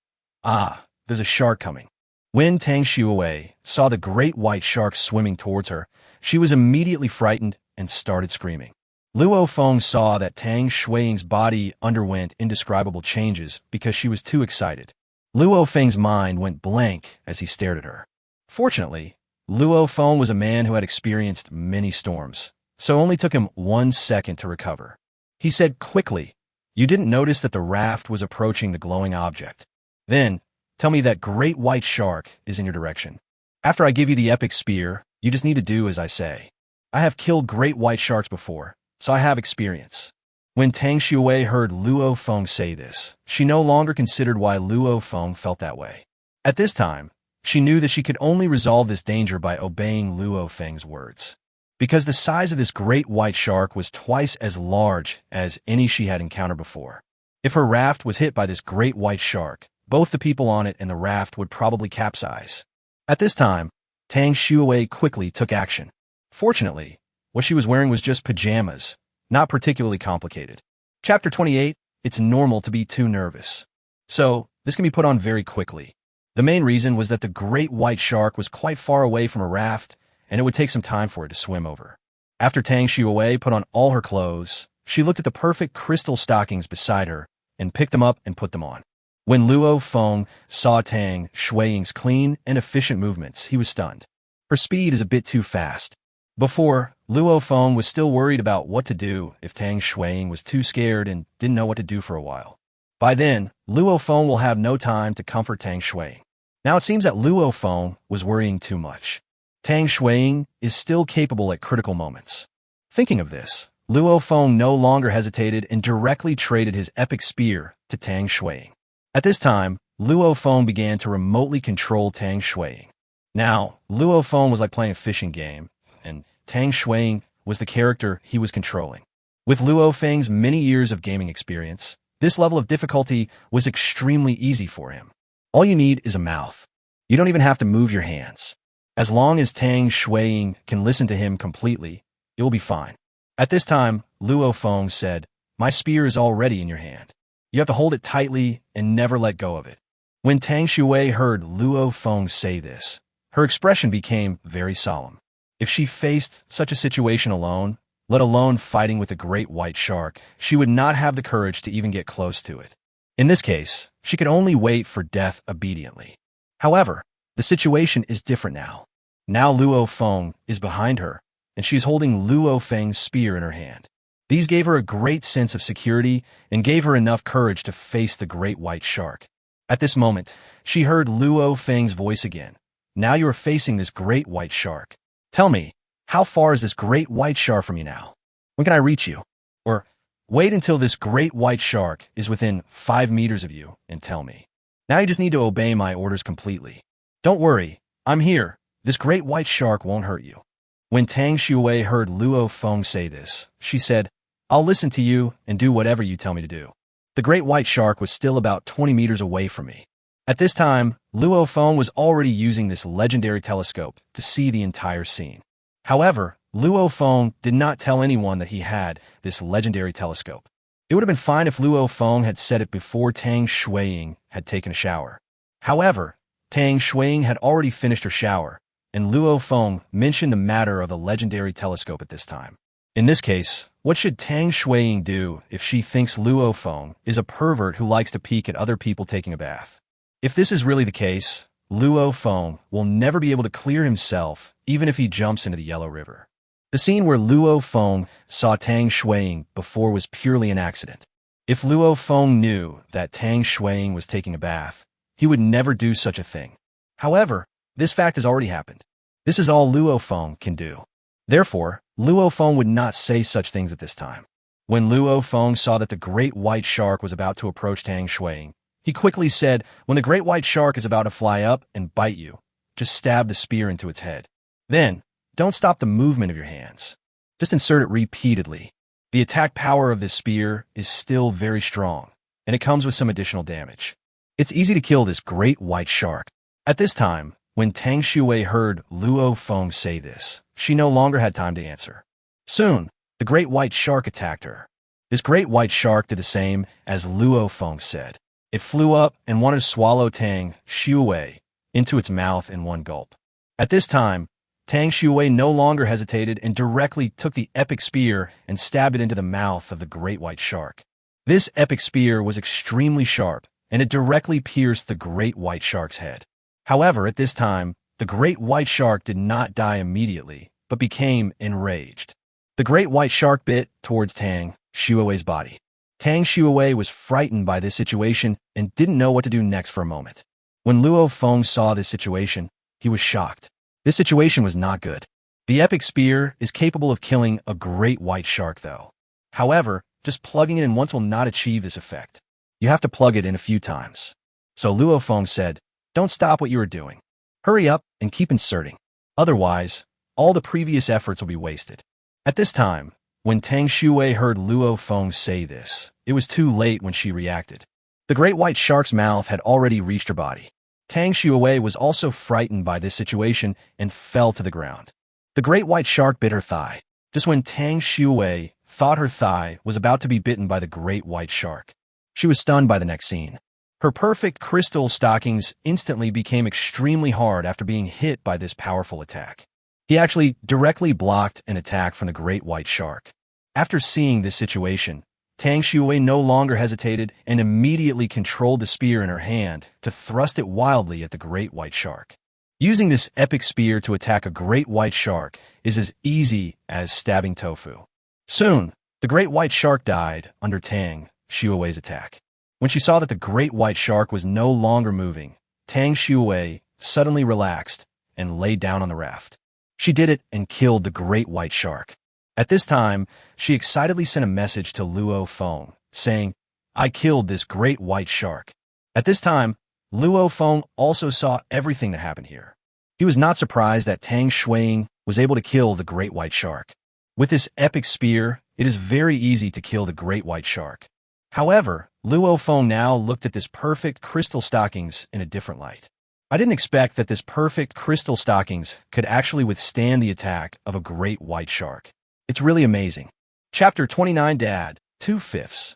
there's a shark coming. When Tang Shui saw the great white shark swimming towards her, she was immediately frightened and started screaming. Luo Feng saw that Tang Shui's body underwent indescribable changes because she was too excited. Luo Feng's mind went blank as he stared at her. Fortunately, Luo Feng was a man who had experienced many storms, so it only took him 1 second to recover. He said quickly, "You didn't notice that the raft was approaching the glowing object. Then, tell me that great white shark is in your direction. After I give you the epic spear, you just need to do as I say. I have killed great white sharks before, so I have experience." When Tang Shui heard Luo Feng say this, she no longer considered why Luo Feng felt that way. At this time, she knew that she could only resolve this danger by obeying Luo Feng's words. Because the size of this great white shark was twice as large as any she had encountered before. If her raft was hit by this great white shark, both the people on it and the raft would probably capsize. At this time, Tang Shui quickly took action. Fortunately, what she was wearing was just pajamas, not particularly complicated. Chapter 28, it's normal to be too nervous. So, this can be put on very quickly. The main reason was that the great white shark was quite far away from a raft, and it would take some time for it to swim over. After Tang Shui put on all her clothes, she looked at the perfect crystal stockings beside her and picked them up and put them on. When Luo Feng saw Tang Shui's clean and efficient movements, he was stunned. Her speed is a bit too fast. Before, Luo Feng was still worried about what to do if Tang Shui was too scared and didn't know what to do for a while. By then, Luo Feng will have no time to comfort Tang Shui. Now it seems that Luo Feng was worrying too much. Tang Shui is still capable at critical moments. Thinking of this, Luo Feng no longer hesitated and directly traded his epic spear to Tang Shui. At this time, Luo Feng began to remotely control Tang Shui. Now, Luo Feng was like playing a fishing game, and Tang Shui was the character he was controlling. With Luo Feng's many years of gaming experience, this level of difficulty was extremely easy for him. All you need is a mouth. You don't even have to move your hands. As long as Tang Shui can listen to him completely, it will be fine. At this time, Luo Feng said, "My spear is already in your hand. You have to hold it tightly and never let go of it. When Tang Shui heard Luo Feng say this, her expression became very solemn. If she faced such a situation alone, let alone fighting with a great white shark, she would not have the courage to even get close to it. In this case, she could only wait for death obediently. However, the situation is different now. Now Luo Feng is behind her, and she's holding Luo Feng's spear in her hand. These gave her a great sense of security and gave her enough courage to face the great white shark. At this moment, she heard Luo Feng's voice again. Now you are facing this great white shark. Tell me, how far is this great white shark from you now? When can I reach you? Or wait until this great white shark is within 5 meters of you and tell me. Now you just need to obey my orders completely. Don't worry, I'm here. This great white shark won't hurt you. When Tang Shui heard Luo Feng say this, she said, I'll listen to you and do whatever you tell me to do. The great white shark was still about 20 meters away from me. At this time, Luo Feng was already using this legendary telescope to see the entire scene. However, Luo Feng did not tell anyone that he had this legendary telescope. It would have been fine if Luo Feng had said it before Tang Shuiying had taken a shower. However, Tang Shuiying had already finished her shower, and Luo Feng mentioned the matter of the legendary telescope at this time. In this case, what should Tang Shuiying do if she thinks Luo Feng is a pervert who likes to peek at other people taking a bath? If this is really the case, Luo Feng will never be able to clear himself even if he jumps into the Yellow River. The scene where Luo Feng saw Tang Shuiying before was purely an accident. If Luo Feng knew that Tang Shuiying was taking a bath, he would never do such a thing. However, this fact has already happened. This is all Luo Feng can do. Therefore, Luo Feng would not say such things at this time. When Luo Feng saw that the great white shark was about to approach Tang Shuiying, he quickly said, when the great white shark is about to fly up and bite you, just stab the spear into its head. Then, don't stop the movement of your hands. Just insert it repeatedly. The attack power of this spear is still very strong, and it comes with some additional damage. It's easy to kill this great white shark. At this time, when Tang Shui heard Luo Feng say this, she no longer had time to answer. Soon, the great white shark attacked her. This great white shark did the same as Luo Feng said. It flew up and wanted to swallow Tang Shui into its mouth in one gulp. At this time, Tang Shui no longer hesitated and directly took the epic spear and stabbed it into the mouth of the great white shark. This epic spear was extremely sharp, and it directly pierced the great white shark's head. However, at this time, the great white shark did not die immediately, but became enraged. The great white shark bit towards Tang Shui's body. Tang Shui was frightened by this situation and didn't know what to do next for a moment. When Luo Feng saw this situation, he was shocked. This situation was not good. The epic spear is capable of killing a great white shark though. However, just plugging it in once will not achieve this effect. You have to plug it in a few times. So Luo Feng said, don't stop what you are doing. Hurry up and keep inserting. Otherwise, all the previous efforts will be wasted. At this time, when Tang Shui heard Luo Feng say this, it was too late when she reacted. The great white shark's mouth had already reached her body. Tang Shui was also frightened by this situation and fell to the ground. The great white shark bit her thigh, just when Tang Shui thought her thigh was about to be bitten by the great white shark. She was stunned by the next scene. Her perfect crystal stockings instantly became extremely hard after being hit by this powerful attack. He actually directly blocked an attack from the great white shark. After seeing this situation, Tang Shui no longer hesitated and immediately controlled the spear in her hand to thrust it wildly at the great white shark. Using this epic spear to attack a great white shark is as easy as stabbing tofu. Soon, the great white shark died under Tang Shui's attack. When she saw that the great white shark was no longer moving, Tang Shui suddenly relaxed and lay down on the raft. She did it and killed the great white shark. At this time, she excitedly sent a message to Luo Feng, saying, I killed this great white shark. At this time, Luo Feng also saw everything that happened here. He was not surprised that Tang Shuiying was able to kill the great white shark. With this epic spear, it is very easy to kill the great white shark. However, Luo Feng now looked at this perfect crystal stockings in a different light. I didn't expect that this perfect crystal stockings could actually withstand the attack of a great white shark. It's really amazing. Chapter 29 Dad, 2/5.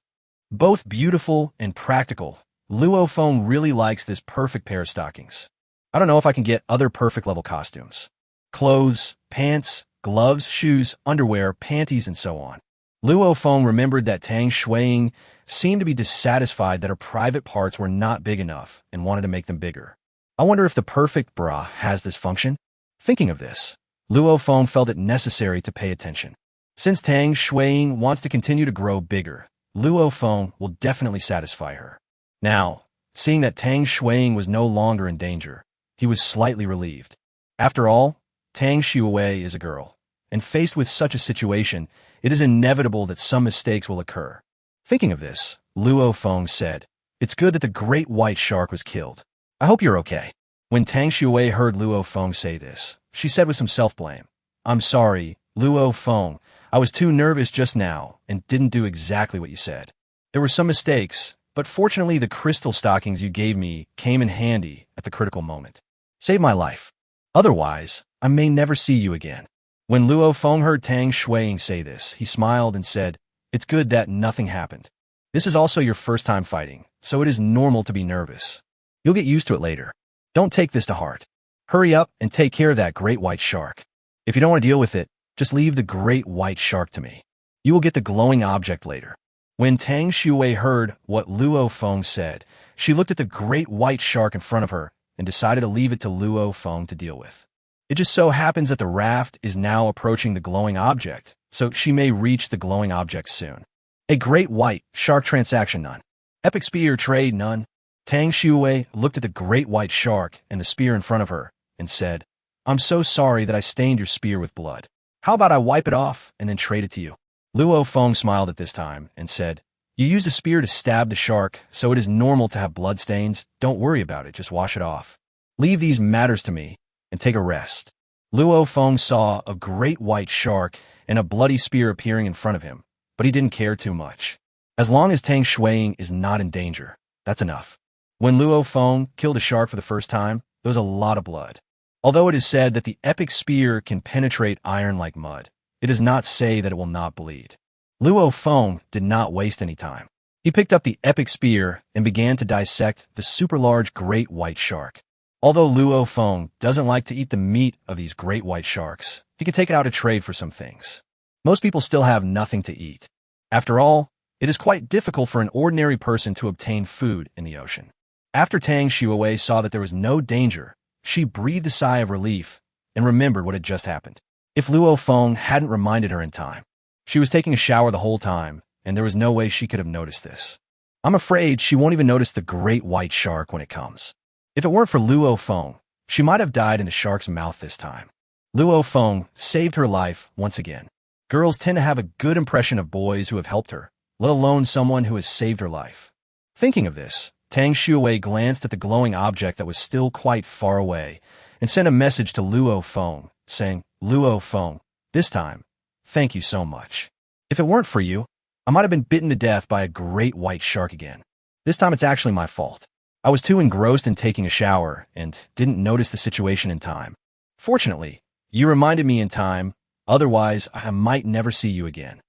Both beautiful and practical, Luo Feng really likes this perfect pair of stockings. I don't know if I can get other perfect level costumes. Clothes, pants, gloves, shoes, underwear, panties, and so on. Luo Feng remembered that Tang Shuiying seemed to be dissatisfied that her private parts were not big enough and wanted to make them bigger. I wonder if the perfect bra has this function? Thinking of this, Luo Feng felt it necessary to pay attention. Since Tang Shuiying wants to continue to grow bigger, Luo Feng will definitely satisfy her. Now, seeing that Tang Shuiying was no longer in danger, he was slightly relieved. After all, Tang Shui is a girl, and faced with such a situation, it is inevitable that some mistakes will occur. Thinking of this, Luo Feng said, "It's good that the great white shark was killed. I hope you're okay." When Tang Shui heard Luo Feng say this, she said with some self-blame, "I'm sorry, Luo Feng. I was too nervous just now and didn't do exactly what you said. There were some mistakes, but fortunately the crystal stockings you gave me came in handy at the critical moment. Saved my life. Otherwise, I may never see you again." When Luo Feng heard Tang Shuiying say this, he smiled and said, "It's good that nothing happened. This is also your first time fighting, so it is normal to be nervous. You'll get used to it later. Don't take this to heart. Hurry up and take care of that great white shark. If you don't want to deal with it, just leave the great white shark to me. You will get the glowing object later." When Tang Shui heard what Luo Feng said, she looked at the great white shark in front of her and decided to leave it to Luo Feng to deal with. It just so happens that the raft is now approaching the glowing object, so she may reach the glowing object soon. A great white shark transaction none. Epic spear trade none. Tang Shui looked at the great white shark and the spear in front of her and said, "I'm so sorry that I stained your spear with blood. How about I wipe it off and then trade it to you?" Luo Feng smiled at this time and said, "You used a spear to stab the shark, so it is normal to have blood stains. Don't worry about it, just wash it off. Leave these matters to me and take a rest." Luo Feng saw a great white shark and a bloody spear appearing in front of him, but he didn't care too much. As long as Tang Shuiying is not in danger, that's enough. When Luo Feng killed a shark for the first time, there was a lot of blood. Although it is said that the epic spear can penetrate iron like mud, it does not say that it will not bleed. Luo Feng did not waste any time. He picked up the epic spear and began to dissect the super large great white shark. Although Luo Feng doesn't like to eat the meat of these great white sharks, he can take it out to trade for some things. Most people still have nothing to eat. After all, it is quite difficult for an ordinary person to obtain food in the ocean. After Tang Shui saw that there was no danger, she breathed a sigh of relief and remembered what had just happened. If Luo Feng hadn't reminded her in time, she was taking a shower the whole time, and there was no way she could have noticed this. I'm afraid she won't even notice the great white shark when it comes. If it weren't for Luo Feng, she might have died in the shark's mouth this time. Luo Feng saved her life once again. Girls tend to have a good impression of boys who have helped her, let alone someone who has saved her life. Thinking of this, Tang Shui glanced at the glowing object that was still quite far away and sent a message to Luo Feng, saying, "Luo Feng, this time, thank you so much. If it weren't for you, I might have been bitten to death by a great white shark again. This time it's actually my fault. I was too engrossed in taking a shower and didn't notice the situation in time. Fortunately, you reminded me in time, otherwise I might never see you again."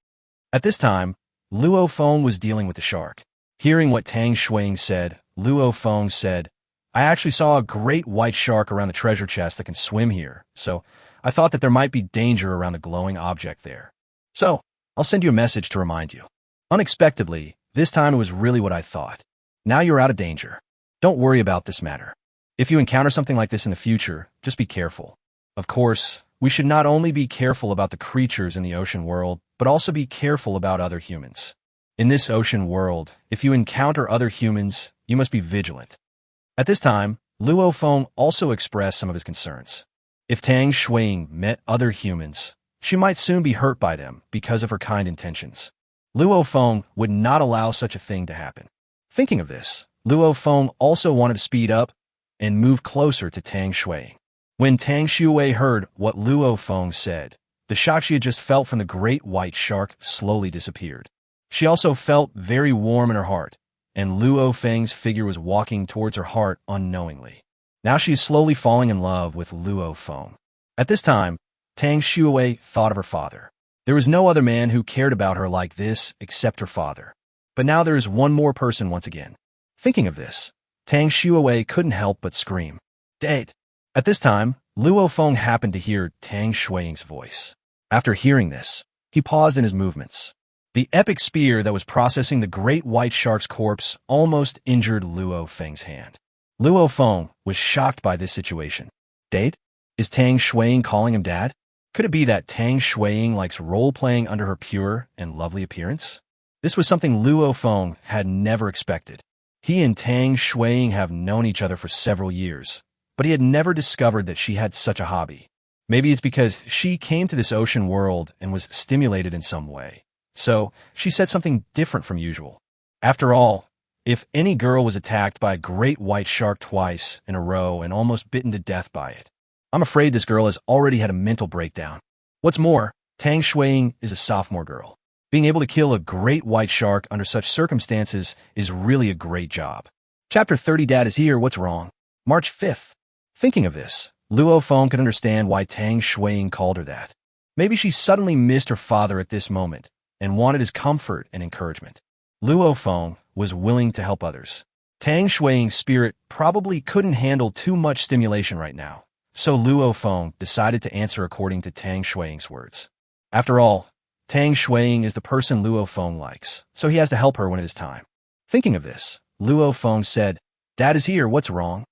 At this time, Luo Feng was dealing with the shark. Hearing what Tang Shuiying said, Luo Feng said, "I actually saw a great white shark around the treasure chest that can swim here, so I thought that there might be danger around the glowing object there. So, I'll send you a message to remind you." Unexpectedly, this time it was really what I thought. Now you're out of danger. Don't worry about this matter. If you encounter something like this in the future, just be careful. Of course, we should not only be careful about the creatures in the ocean world, but also be careful about other humans. In this ocean world, if you encounter other humans, you must be vigilant. At this time, Luo Feng also expressed some of his concerns. If Tang Shuiying met other humans, she might soon be hurt by them because of her kind intentions. Luo Feng would not allow such a thing to happen. Thinking of this, Luo Feng also wanted to speed up and move closer to Tang Shui. When Tang Shui heard what Luo Feng said, the shock she had just felt from the great white shark slowly disappeared. She also felt very warm in her heart, and Luo Feng's figure was walking towards her heart unknowingly. Now she is slowly falling in love with Luo Feng. At this time, Tang Shui thought of her father. There was no other man who cared about her like this except her father. But now there is one more person once again. Thinking of this, Tang Shui couldn't help but scream, "Date!" At this time, Luo Feng happened to hear Tang Shui's voice. After hearing this, he paused in his movements. The epic spear that was processing the great white shark's corpse almost injured Luo Feng's hand. Luo Feng was shocked by this situation. Date? Is Tang Shui calling him dad? Could it be that Tang Shui likes role-playing under her pure and lovely appearance? This was something Luo Feng had never expected. He and Tang Shui have known each other for several years, but he had never discovered that she had such a hobby. Maybe it's because she came to this ocean world and was stimulated in some way. So, she said something different from usual. After all, if any girl was attacked by a great white shark twice in a row and almost bitten to death by it, I'm afraid this girl has already had a mental breakdown. What's more, Tang Shui is a sophomore girl. Being able to kill a great white shark under such circumstances is really a great job. Chapter 30 Dad is here, what's wrong? March 5th. Thinking of this, Luo Feng could understand why Tang Shui called her that. Maybe she suddenly missed her father at this moment and wanted his comfort and encouragement. Luo Feng was willing to help others. Tang Shui's spirit probably couldn't handle too much stimulation right now, so Luo Feng decided to answer according to Tang Shui's words. After all, Tang Shui is the person Luo Feng likes, so he has to help her when it is time. Thinking of this, Luo Feng said, "Dad is here, what's wrong?"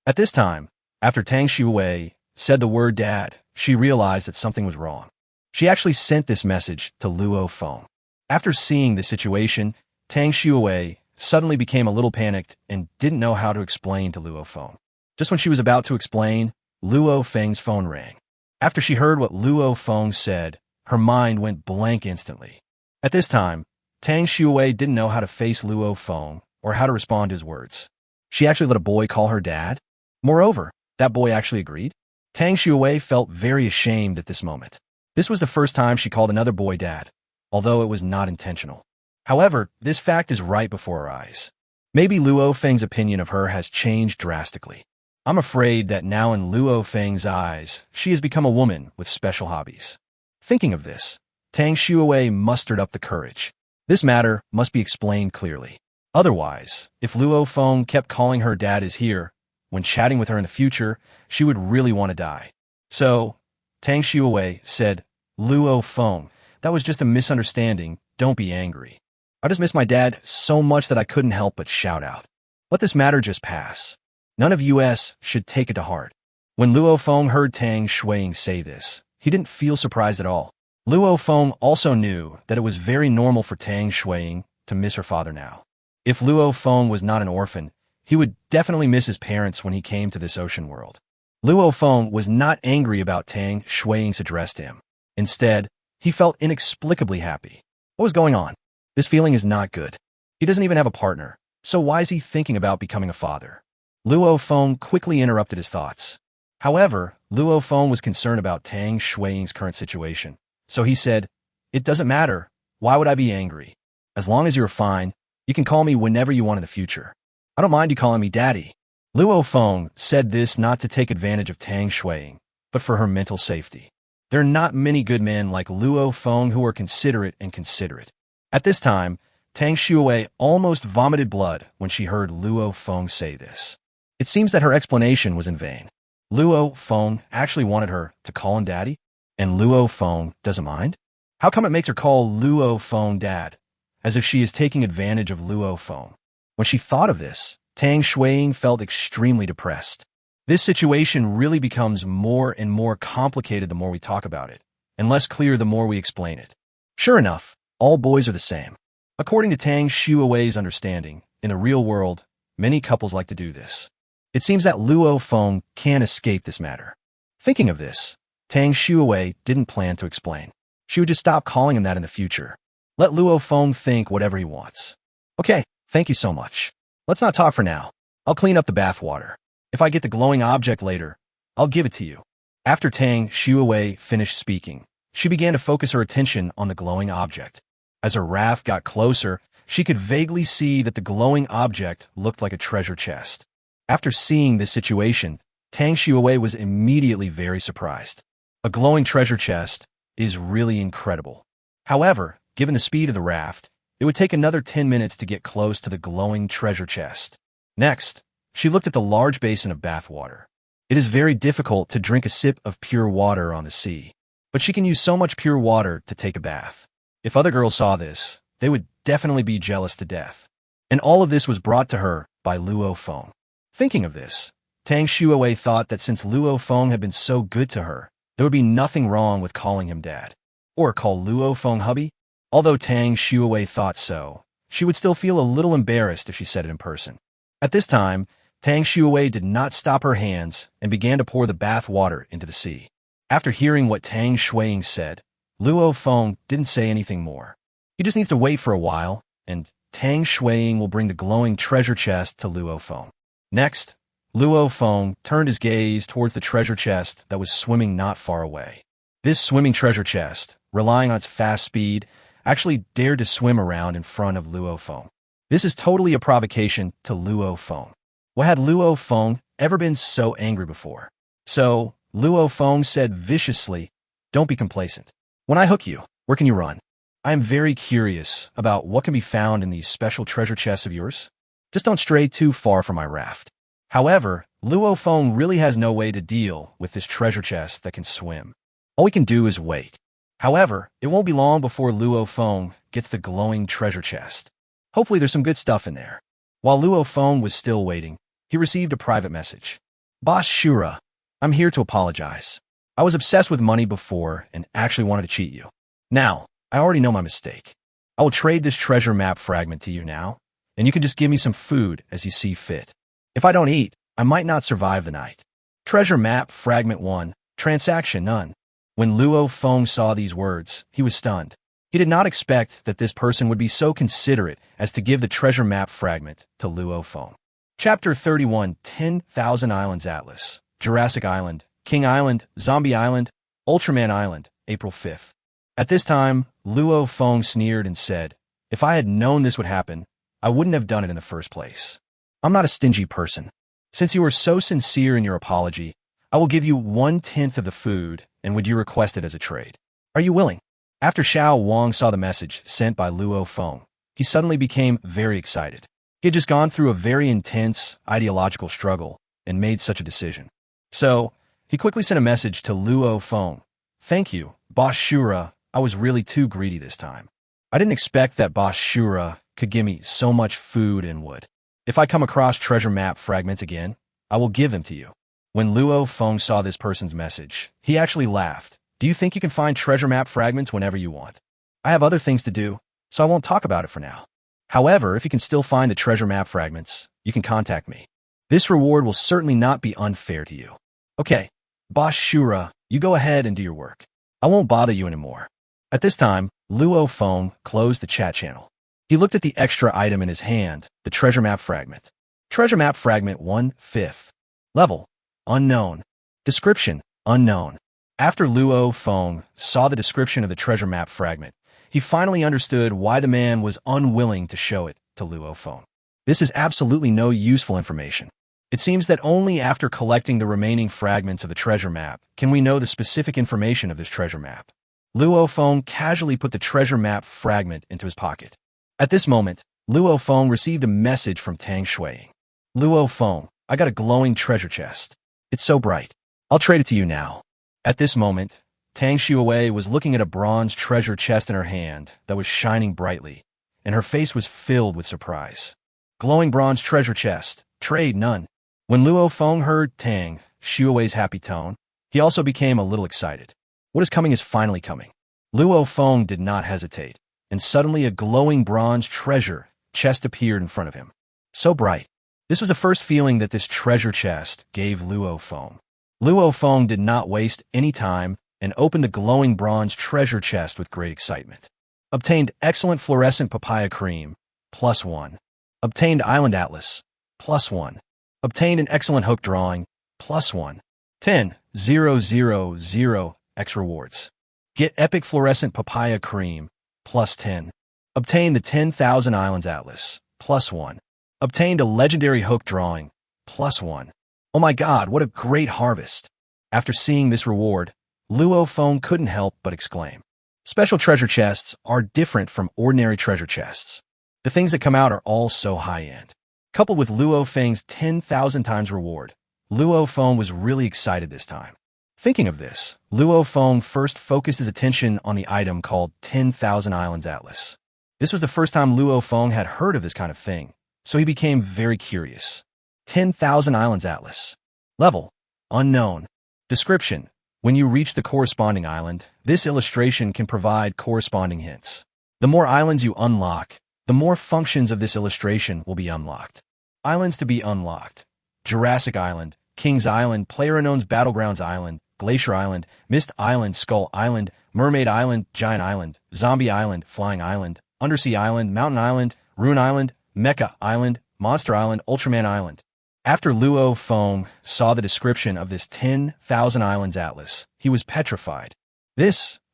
At this time, after Tang Shui said the word dad, she realized that something was wrong. She actually sent this message to Luo Feng. After seeing the situation, Tang Shui suddenly became a little panicked and didn't know how to explain to Luo Feng. Just when she was about to explain, Luo Feng's phone rang. After she heard what Luo Feng said, her mind went blank instantly. At this time, Tang Shui didn't know how to face Luo Feng or how to respond to his words. She actually let a boy call her dad? Moreover, that boy actually agreed? Tang Shui felt very ashamed at this moment. This was the first time she called another boy dad, although it was not intentional. However, this fact is right before her eyes. Maybe Luo Feng's opinion of her has changed drastically. I'm afraid that now in Luo Feng's eyes, she has become a woman with special hobbies. Thinking of this, Tang Shui mustered up the courage. This matter must be explained clearly. Otherwise, if Luo Feng kept calling her dad is here, when chatting with her in the future, she would really want to die. So, Tang Shui said, "Luo Feng, that was just a misunderstanding, don't be angry. I just miss my dad so much that I couldn't help but shout out. Let this matter just pass. None of us should take it to heart." When Luo Feng heard Tang Shui say this, he didn't feel surprised at all. Luo Feng also knew that it was very normal for Tang Shui to miss her father now. If Luo Feng was not an orphan, he would definitely miss his parents when he came to this ocean world. Luo Feng was not angry about Tang Shui's address to him. Instead, he felt inexplicably happy. What was going on? This feeling is not good. He doesn't even have a partner, so why is he thinking about becoming a father? Luo Feng quickly interrupted his thoughts. However, Luo Feng was concerned about Tang Shui's current situation, so he said, "It doesn't matter. Why would I be angry? As long as you're fine, you can call me whenever you want in the future. I don't mind you calling me daddy." Luo Feng said this not to take advantage of Tang Shui, but for her mental safety. There are not many good men like Luo Feng who are considerate and considerate. At this time, Tang Shui almost vomited blood when she heard Luo Feng say this. It seems that her explanation was in vain. Luo Feng actually wanted her to call him daddy, and Luo Feng doesn't mind? How come it makes her call Luo Feng dad, as if she is taking advantage of Luo Feng? When she thought of this, Tang Shui felt extremely depressed. This situation really becomes more and more complicated the more we talk about it, and less clear the more we explain it. Sure enough, all boys are the same. According to Tang Shui's understanding, in the real world, many couples like to do this. It seems that Luo Feng can't escape this matter. Thinking of this, Tang Shui didn't plan to explain. She would just stop calling him that in the future. Let Luo Feng think whatever he wants. Okay, thank you so much. Let's not talk for now. I'll clean up the bathwater. If I get the glowing object later, I'll give it to you. After Tang Shui finished speaking, she began to focus her attention on the glowing object. As her raft got closer, she could vaguely see that the glowing object looked like a treasure chest. After seeing this situation, Tang Shui was immediately very surprised. A glowing treasure chest is really incredible. However, given the speed of the raft, It would take another 10 minutes to get close to the glowing treasure chest. Next, she looked at the large basin of bath water. It is very difficult to drink a sip of pure water on the sea, but she can use so much pure water to take a bath. If other girls saw this, they would definitely be jealous to death. And all of this was brought to her by Luo Feng. Thinking of this, Tang Shui thought that since Luo Feng had been so good to her, there would be nothing wrong with calling him dad. Or call Luo Feng hubby. Although Tang Shui thought so, she would still feel a little embarrassed if she said it in person. At this time, Tang Shui did not stop her hands and began to pour the bath water into the sea. After hearing what Tang Shui said, Luo Feng didn't say anything more. He just needs to wait for a while, and Tang Shui will bring the glowing treasure chest to Luo Feng. Next, Luo Feng turned his gaze towards the treasure chest that was swimming not far away. This swimming treasure chest, relying on its fast speed, actually dared to swim around in front of Luo Feng. This is totally a provocation to Luo Feng. Why had Luo Feng ever been so angry before? So, Luo Feng said viciously, "Don't be complacent. When I hook you, where can you run? I am very curious about what can be found in these special treasure chests of yours. Just don't stray too far from my raft." However, Luo Feng really has no way to deal with this treasure chest that can swim. All we can do is wait. However, it won't be long before Luo Feng gets the glowing treasure chest. Hopefully there's some good stuff in there. While Luo Feng was still waiting, he received a private message. "Boss Shura, I'm here to apologize. I was obsessed with money before and actually wanted to cheat you. Now, I already know my mistake. I will trade this treasure map fragment to you now, and you can just give me some food as you see fit. If I don't eat, I might not survive the night." Treasure map fragment 1, transaction none. When Luo Feng saw these words, he was stunned. He did not expect that this person would be so considerate as to give the treasure map fragment to Luo Feng. Chapter 31, 10,000 Islands Atlas, Jurassic Island, King Island, Zombie Island, Ultraman Island, April 5th. At this time, Luo Feng sneered and said, "If I had known this would happen, I wouldn't have done it in the first place. I'm not a stingy person. Since you are so sincere in your apology, I will give you 1/10 of the food, and would you request it as a trade? Are you willing?" After Xiao Wang saw the message sent by Luo Feng, he suddenly became very excited. He had just gone through a very intense ideological struggle and made such a decision. So, he quickly sent a message to Luo Feng. "Thank you, Boss Shura. I was really too greedy this time. I didn't expect that Boss Shura could give me so much food and wood. If I come across treasure map fragments again, I will give them to you." When Luo Feng saw this person's message, he actually laughed. "Do you think you can find treasure map fragments whenever you want? I have other things to do, so I won't talk about it for now. However, if you can still find the treasure map fragments, you can contact me. This reward will certainly not be unfair to you. Okay, Boss Shura, you go ahead and do your work. I won't bother you anymore." At this time, Luo Feng closed the chat channel. He looked at the extra item in his hand, the treasure map fragment. Treasure map fragment 1/5. Level: unknown. Description: unknown. After Luo Feng saw the description of the treasure map fragment, he finally understood why the man was unwilling to show it to Luo Feng. This is absolutely no useful information. It seems that only after collecting the remaining fragments of the treasure map can we know the specific information of this treasure map. Luo Feng casually put the treasure map fragment into his pocket. At this moment, Luo Feng received a message from Tang Shui. "Luo Feng, I got a glowing treasure chest. It's so bright. I'll trade it to you now." At this moment, Tang Shui was looking at a bronze treasure chest in her hand that was shining brightly, and her face was filled with surprise. Glowing bronze treasure chest, trade none. When Luo Feng heard Tang Shui's happy tone, he also became a little excited. What is coming is finally coming. Luo Feng did not hesitate, and suddenly a glowing bronze treasure chest appeared in front of him. So bright. This was the first feeling that this treasure chest gave Luo Feng. Luo Feng did not waste any time and opened the glowing bronze treasure chest with great excitement. Obtained excellent fluorescent papaya cream, +1. Obtained island atlas, +1. Obtained an excellent hook drawing, +1. 10,000 X rewards. Get epic fluorescent papaya cream, +10. Obtained the 10,000 Islands Atlas, +1. Obtained a legendary hook drawing, +1. Oh my god, what a great harvest. After seeing this reward, Luo Feng couldn't help but exclaim. Special treasure chests are different from ordinary treasure chests. The things that come out are all so high-end. Coupled with Luo Feng's 10,000 times reward, Luo Feng was really excited this time. Thinking of this, Luo Feng first focused his attention on the item called 10,000 Islands Atlas. This was the first time Luo Feng had heard of this kind of thing, so he became very curious. 10,000 Islands Atlas. Level: Unknown. Description: when you reach the corresponding island, this illustration can provide corresponding hints. The more islands you unlock, the more functions of this illustration will be unlocked. Islands to be unlocked: Jurassic Island, King's Island, PlayerUnknown's Battlegrounds Island, Glacier Island, Mist Island, Skull Island, Mermaid Island, Giant Island, Zombie Island, Flying Island, Undersea Island, Mountain Island, Ruin Island, Mecha Island, Monster Island, Ultraman Island. After Luo Feng saw the description of this 10,000 Islands Atlas, he was petrified.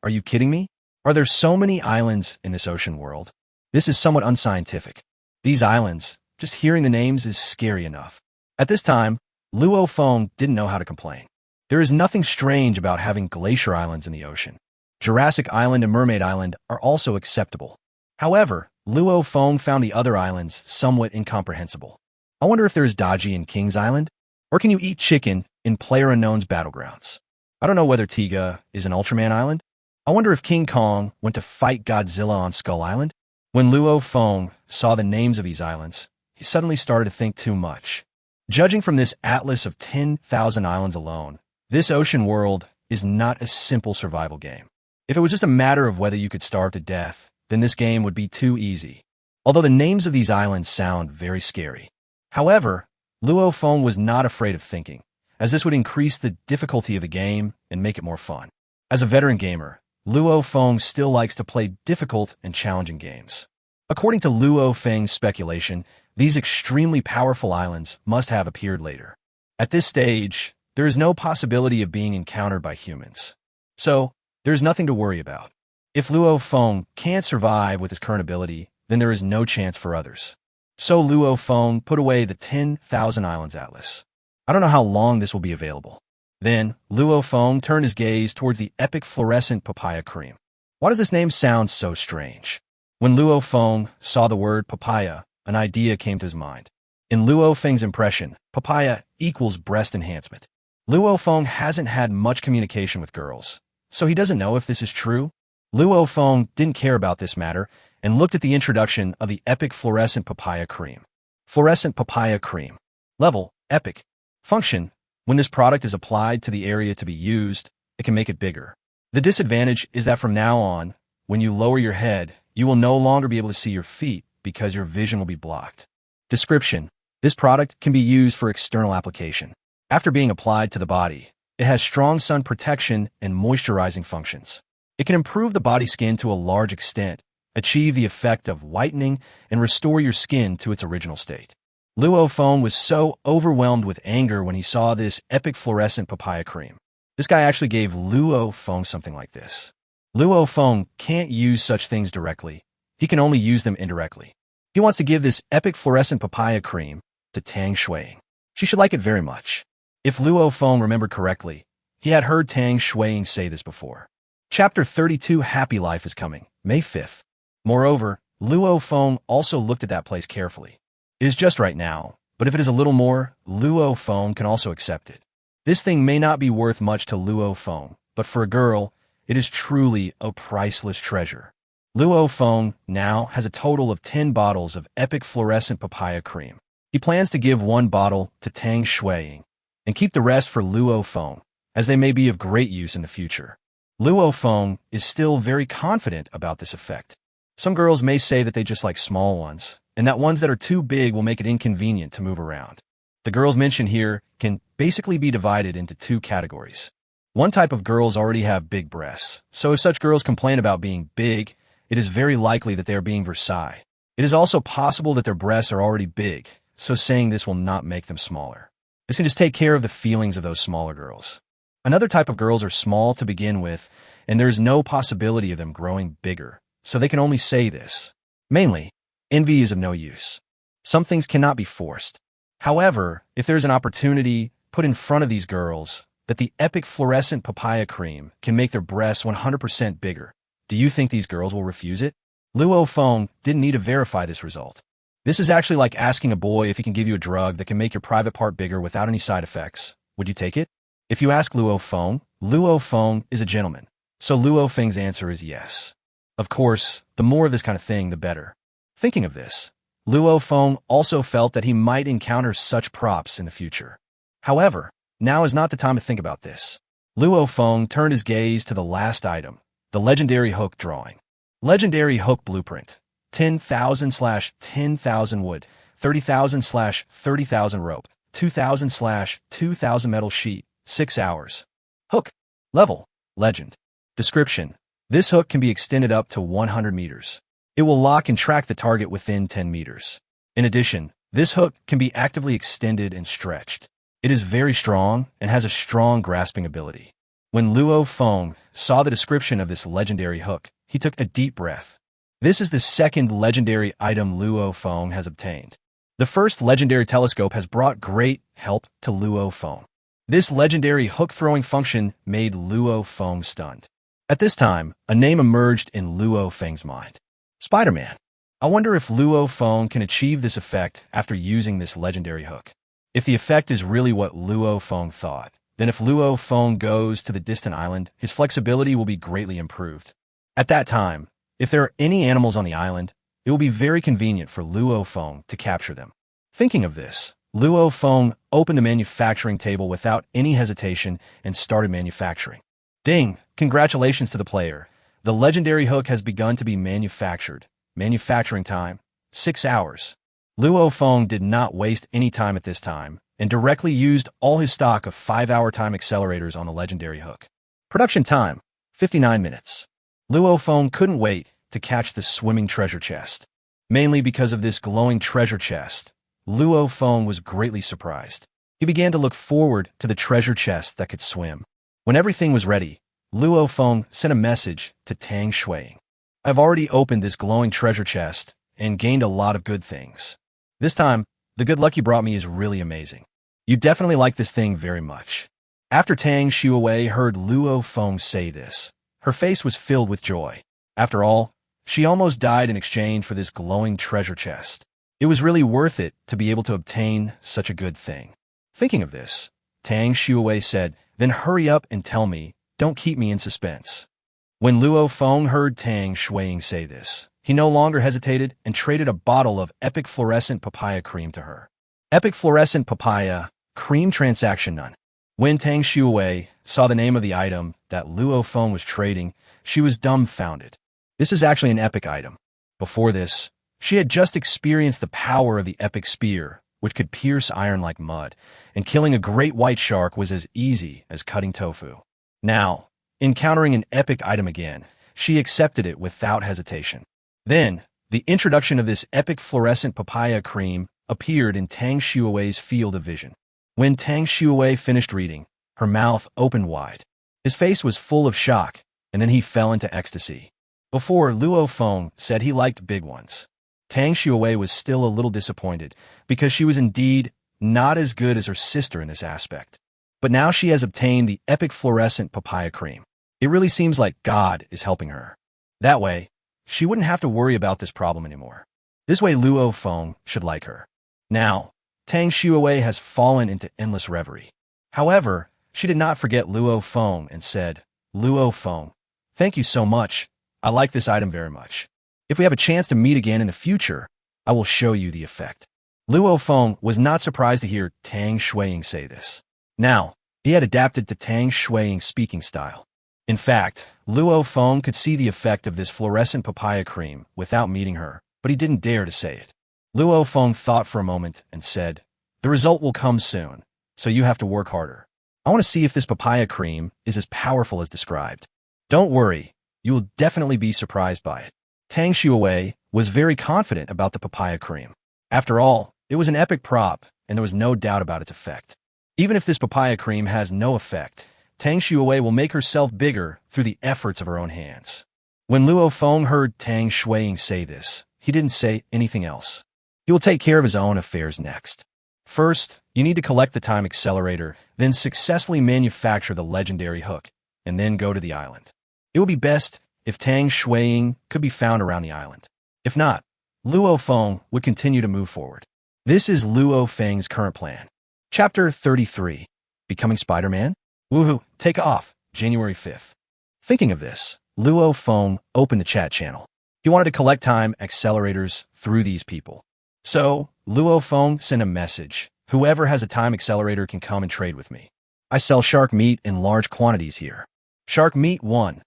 Are you kidding me? Are there so many islands in this ocean world? This is somewhat unscientific. These islands, just hearing the names is scary enough. At this time, Luo Feng didn't know how to complain. There is nothing strange about having glacier islands in the ocean. Jurassic Island and Mermaid Island are also acceptable. However, Luo Feng found the other islands somewhat incomprehensible. I wonder if there is Daji in King's Island? Or can you eat chicken in PlayerUnknown's Battlegrounds? I don't know whether Tiga is an Ultraman Island. I wonder if King Kong went to fight Godzilla on Skull Island? When Luo Feng saw the names of these islands, he suddenly started to think too much. Judging from this atlas of 10,000 islands alone, this ocean world is not a simple survival game. If it was just a matter of whether you could starve to death, then this game would be too easy. Although the names of these islands sound very scary. However, Luo Feng was not afraid of thinking, as this would increase the difficulty of the game and make it more fun. As a veteran gamer, Luo Feng still likes to play difficult and challenging games. According to Luo Feng's speculation, these extremely powerful islands must have appeared later. At this stage, there is no possibility of being encountered by humans. So, there is nothing to worry about. If Luo Feng can't survive with his current ability, then there is no chance for others. So Luo Feng put away the 10,000 Islands Atlas. I don't know how long this will be available. Then, Luo Feng turned his gaze towards the epic fluorescent papaya cream. Why does this name sound so strange? When Luo Feng saw the word papaya, an idea came to his mind. In Luo Feng's impression, papaya equals breast enhancement. Luo Feng hasn't had much communication with girls, so he doesn't know if this is true. Luo Feng didn't care about this matter and looked at the introduction of the epic fluorescent papaya cream. Fluorescent papaya cream. Level: Epic. Function: when this product is applied to the area to be used, it can make it bigger. The disadvantage is that from now on, when you lower your head, you will no longer be able to see your feet because your vision will be blocked. Description: this product can be used for external application. After being applied to the body, it has strong sun protection and moisturizing functions. It can improve the body skin to a large extent, achieve the effect of whitening, and restore your skin to its original state. Luo Feng was so overwhelmed with anger when he saw this epic fluorescent papaya cream. This guy actually gave Luo Feng something like this. Luo Feng can't use such things directly. He can only use them indirectly. He wants to give this epic fluorescent papaya cream to Tang Shui. She should like it very much. If Luo Feng remembered correctly, he had heard Tang Shui say this before. Chapter 32 Happy Life is coming, May 5th. Moreover, Luo Feng also looked at that place carefully. It is just right now, but if it is a little more, Luo Feng can also accept it. This thing may not be worth much to Luo Feng, but for a girl, it is truly a priceless treasure. Luo Feng now has a total of 10 bottles of epic fluorescent papaya cream. He plans to give one bottle to Tang Shui and keep the rest for Luo Feng, as they may be of great use in the future. Luo Feng is still very confident about this effect. Some girls may say that they just like small ones, and that ones that are too big will make it inconvenient to move around. The girls mentioned here can basically be divided into two categories. One type of girls already have big breasts, so if such girls complain about being big, it is very likely that they are being Versailles. It is also possible that their breasts are already big, so saying this will not make them smaller. This can just take care of the feelings of those smaller girls. Another type of girls are small to begin with, and there is no possibility of them growing bigger, so they can only say this. Mainly, envy is of no use. Some things cannot be forced. However, if there is an opportunity put in front of these girls that the epic fluorescent papaya cream can make their breasts 100% bigger, Do you think these girls will refuse it? Luo Feng didn't need to verify this result. This is actually like asking a boy if he can give you a drug that can make your private part bigger without any side effects. Would you take it? If you ask Luo Feng is a gentleman. So Luo Feng's answer is yes. Of course, the more of this kind of thing, the better. Thinking of this, Luo Feng also felt that he might encounter such props in the future. However, now is not the time to think about this. Luo Feng turned his gaze to the last item, the legendary hook drawing. Legendary hook blueprint. 10,000/10,000 wood, 30,000/30,000 rope, 2,000/2,000 metal sheet, 6 hours. Hook. Level. Legend. Description. This hook can be extended up to 100 meters. It will lock and track the target within 10 meters. In addition, this hook can be actively extended and stretched. It is very strong and has a strong grasping ability. When Luo Feng saw the description of this legendary hook, he took a deep breath. This is the second legendary item Luo Feng has obtained. The first legendary telescope has brought great help to Luo Feng. This legendary hook-throwing function made Luo Feng stunned. At this time, a name emerged in Luo Feng's mind. Spider-Man. I wonder if Luo Feng can achieve this effect after using this legendary hook. If the effect is really what Luo Feng thought, then if Luo Feng goes to the distant island, his flexibility will be greatly improved. At that time, if there are any animals on the island, it will be very convenient for Luo Feng to capture them. Thinking of this, Luo Feng opened the manufacturing table without any hesitation and started manufacturing. Ding! Congratulations to the player. The legendary hook has begun to be manufactured. Manufacturing time, 6 hours. Luo Feng did not waste any time at this time and directly used all his stock of 5-hour time accelerators on the legendary hook. Production time, 59 minutes. Luo Feng couldn't wait to catch the swimming treasure chest. Mainly because of this glowing treasure chest, Luo Feng was greatly surprised. He began to look forward to the treasure chest that could swim. When everything was ready, Luo Feng sent a message to Tang Shui. I've already opened this glowing treasure chest and gained a lot of good things. This time, the good luck you brought me is really amazing. You definitely like this thing very much. After Tang Shui heard Luo Feng say this, her face was filled with joy. After all, she almost died in exchange for this glowing treasure chest. It was really worth it to be able to obtain such a good thing. Thinking of this, Tang Shui said, then hurry up and tell me, don't keep me in suspense. When Luo Feng heard Tang Shui say this, he no longer hesitated and traded a bottle of epic fluorescent papaya cream to her. Epic fluorescent papaya cream transaction none. When Tang Shui saw the name of the item that Luo Feng was trading, she was dumbfounded. This is actually an epic item. Before this, she had just experienced the power of the epic spear, which could pierce iron like mud, and killing a great white shark was as easy as cutting tofu. Now, encountering an epic item again, she accepted it without hesitation. Then, the introduction of this epic fluorescent papaya cream appeared in Tang Shui's field of vision. When Tang Shui finished reading, her mouth opened wide. His face was full of shock, and then he fell into ecstasy. Before, Luo Feng said he liked big ones. Tang Shui was still a little disappointed, because she was indeed not as good as her sister in this aspect. But now she has obtained the epic fluorescent papaya cream. It really seems like God is helping her. That way, she wouldn't have to worry about this problem anymore. This way Luo Feng should like her. Now, Tang Shui has fallen into endless reverie. However, she did not forget Luo Feng and said, Luo Feng, thank you so much. I like this item very much. If we have a chance to meet again in the future, I will show you the effect. Luo Feng was not surprised to hear Tang Shui say this. Now, he had adapted to Tang Shui's speaking style. In fact, Luo Feng could see the effect of this fluorescent papaya cream without meeting her, but he didn't dare to say it. Luo Feng thought for a moment and said, the result will come soon, so you have to work harder. I want to see if this papaya cream is as powerful as described. Don't worry, you will definitely be surprised by it. Tang Shui was very confident about the papaya cream. After all, it was an epic prop, and there was no doubt about its effect. Even if this papaya cream has no effect, Tang Shui will make herself bigger through the efforts of her own hands. When Luo Feng heard Tang Shui say this, he didn't say anything else. He will take care of his own affairs next. First, you need to collect the time accelerator, then successfully manufacture the legendary hook, and then go to the island. It will be best if Tang's Shuiing could be found around the island. If not, Luo Feng would continue to move forward. This is Luo Feng's current plan. Chapter 33. Becoming Spider-Man? Woohoo, take off, January 5th. Thinking of this, Luo Feng opened the chat channel. He wanted to collect time accelerators through these people. So, Luo Feng sent a message. Whoever has a time accelerator can come and trade with me. I sell shark meat in large quantities here. Shark meat 1.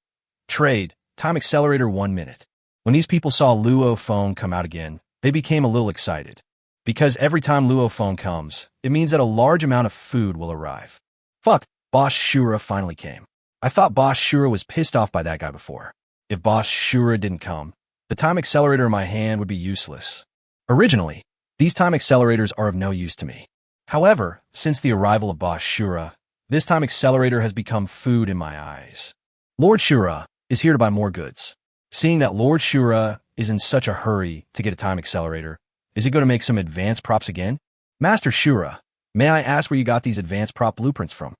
Trade, time accelerator 1 minute. When these people saw Luo Feng come out again, they became a little excited. Because every time Luo Feng comes, it means that a large amount of food will arrive. Fuck, Boss Shura finally came. I thought Boss Shura was pissed off by that guy before. If Boss Shura didn't come, the time accelerator in my hand would be useless. Originally, these time accelerators are of no use to me. However, since the arrival of Boss Shura, this time accelerator has become food in my eyes. Lord Shura is here to buy more goods. Seeing that Lord Shura is in such a hurry to get a time accelerator, is he going to make some advanced props again? Master Shura, may I ask where you got these advanced prop blueprints from?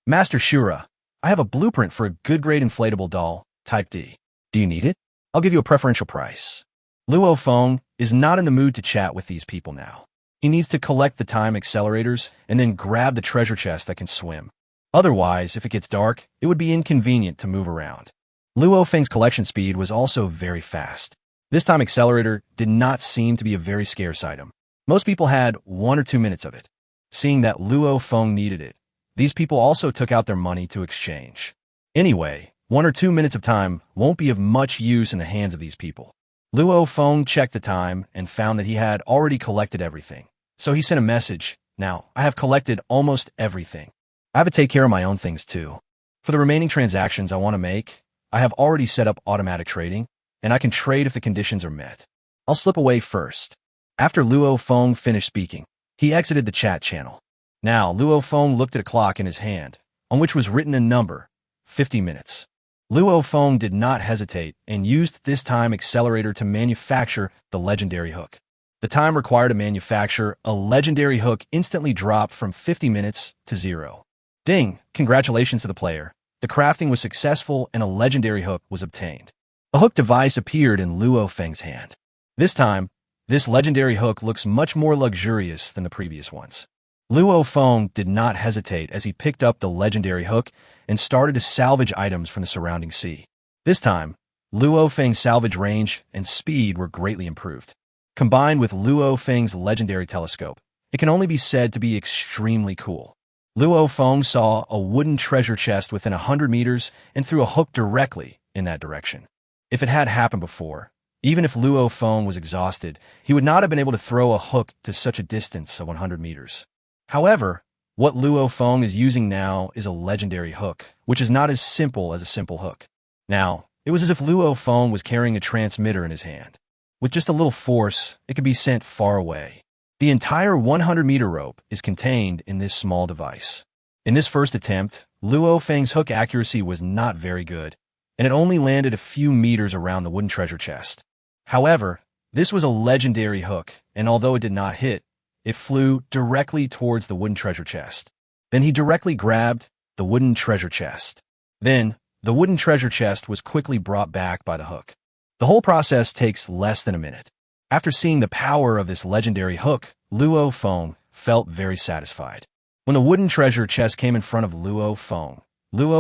Master Shura, I have a blueprint for a good-grade inflatable doll, Type D. Do you need it? I'll give you a preferential price. Luo Feng is not in the mood to chat with these people now. He needs to collect the time accelerators and then grab the treasure chest that can swim. Otherwise, if it gets dark, it would be inconvenient to move around. Luo Feng's collection speed was also very fast. This time accelerator did not seem to be a very scarce item. Most people had 1 or 2 minutes of it. Seeing that Luo Feng needed it, these people also took out their money to exchange. Anyway, 1 or 2 minutes of time won't be of much use in the hands of these people. Luo Feng checked the time and found that he had already collected everything. So he sent a message. Now, I have collected almost everything. I have to take care of my own things too. For the remaining transactions I want to make, I have already set up automatic trading, and I can trade if the conditions are met. I'll slip away first. After Luo Feng finished speaking, he exited the chat channel. Now, Luo Feng looked at a clock in his hand, on which was written a number, 50 minutes. Luo Feng did not hesitate and used this time accelerator to manufacture the legendary hook. The time required to manufacture a legendary hook instantly dropped from 50 minutes to 0. Ding! Congratulations to the player. The crafting was successful and a legendary hook was obtained. A hook device appeared in Luo Feng's hand. This time, this legendary hook looks much more luxurious than the previous ones. Luo Feng did not hesitate as he picked up the legendary hook and started to salvage items from the surrounding sea. This time, Luo Feng's salvage range and speed were greatly improved. Combined with Luo Feng's legendary telescope, it can only be said to be extremely cool. Luo Feng saw a wooden treasure chest within 100 meters and threw a hook directly in that direction. If it had happened before, even if Luo Feng was exhausted, he would not have been able to throw a hook to such a distance of 100 meters. However, what Luo Feng is using now is a legendary hook, which is not as simple as a simple hook. Now, it was as if Luo Feng was carrying a transmitter in his hand. With just a little force, it could be sent far away. The entire 100-meter rope is contained in this small device. In this first attempt, Luo Feng's hook accuracy was not very good, and it only landed a few meters around the wooden treasure chest. However, this was a legendary hook, and although it did not hit, it flew directly towards the wooden treasure chest. Then he directly grabbed the wooden treasure chest. Then, the wooden treasure chest was quickly brought back by the hook. The whole process takes less than a minute. After seeing the power of this legendary hook, Luo Feng felt very satisfied. When the wooden treasure chest came in front of Luo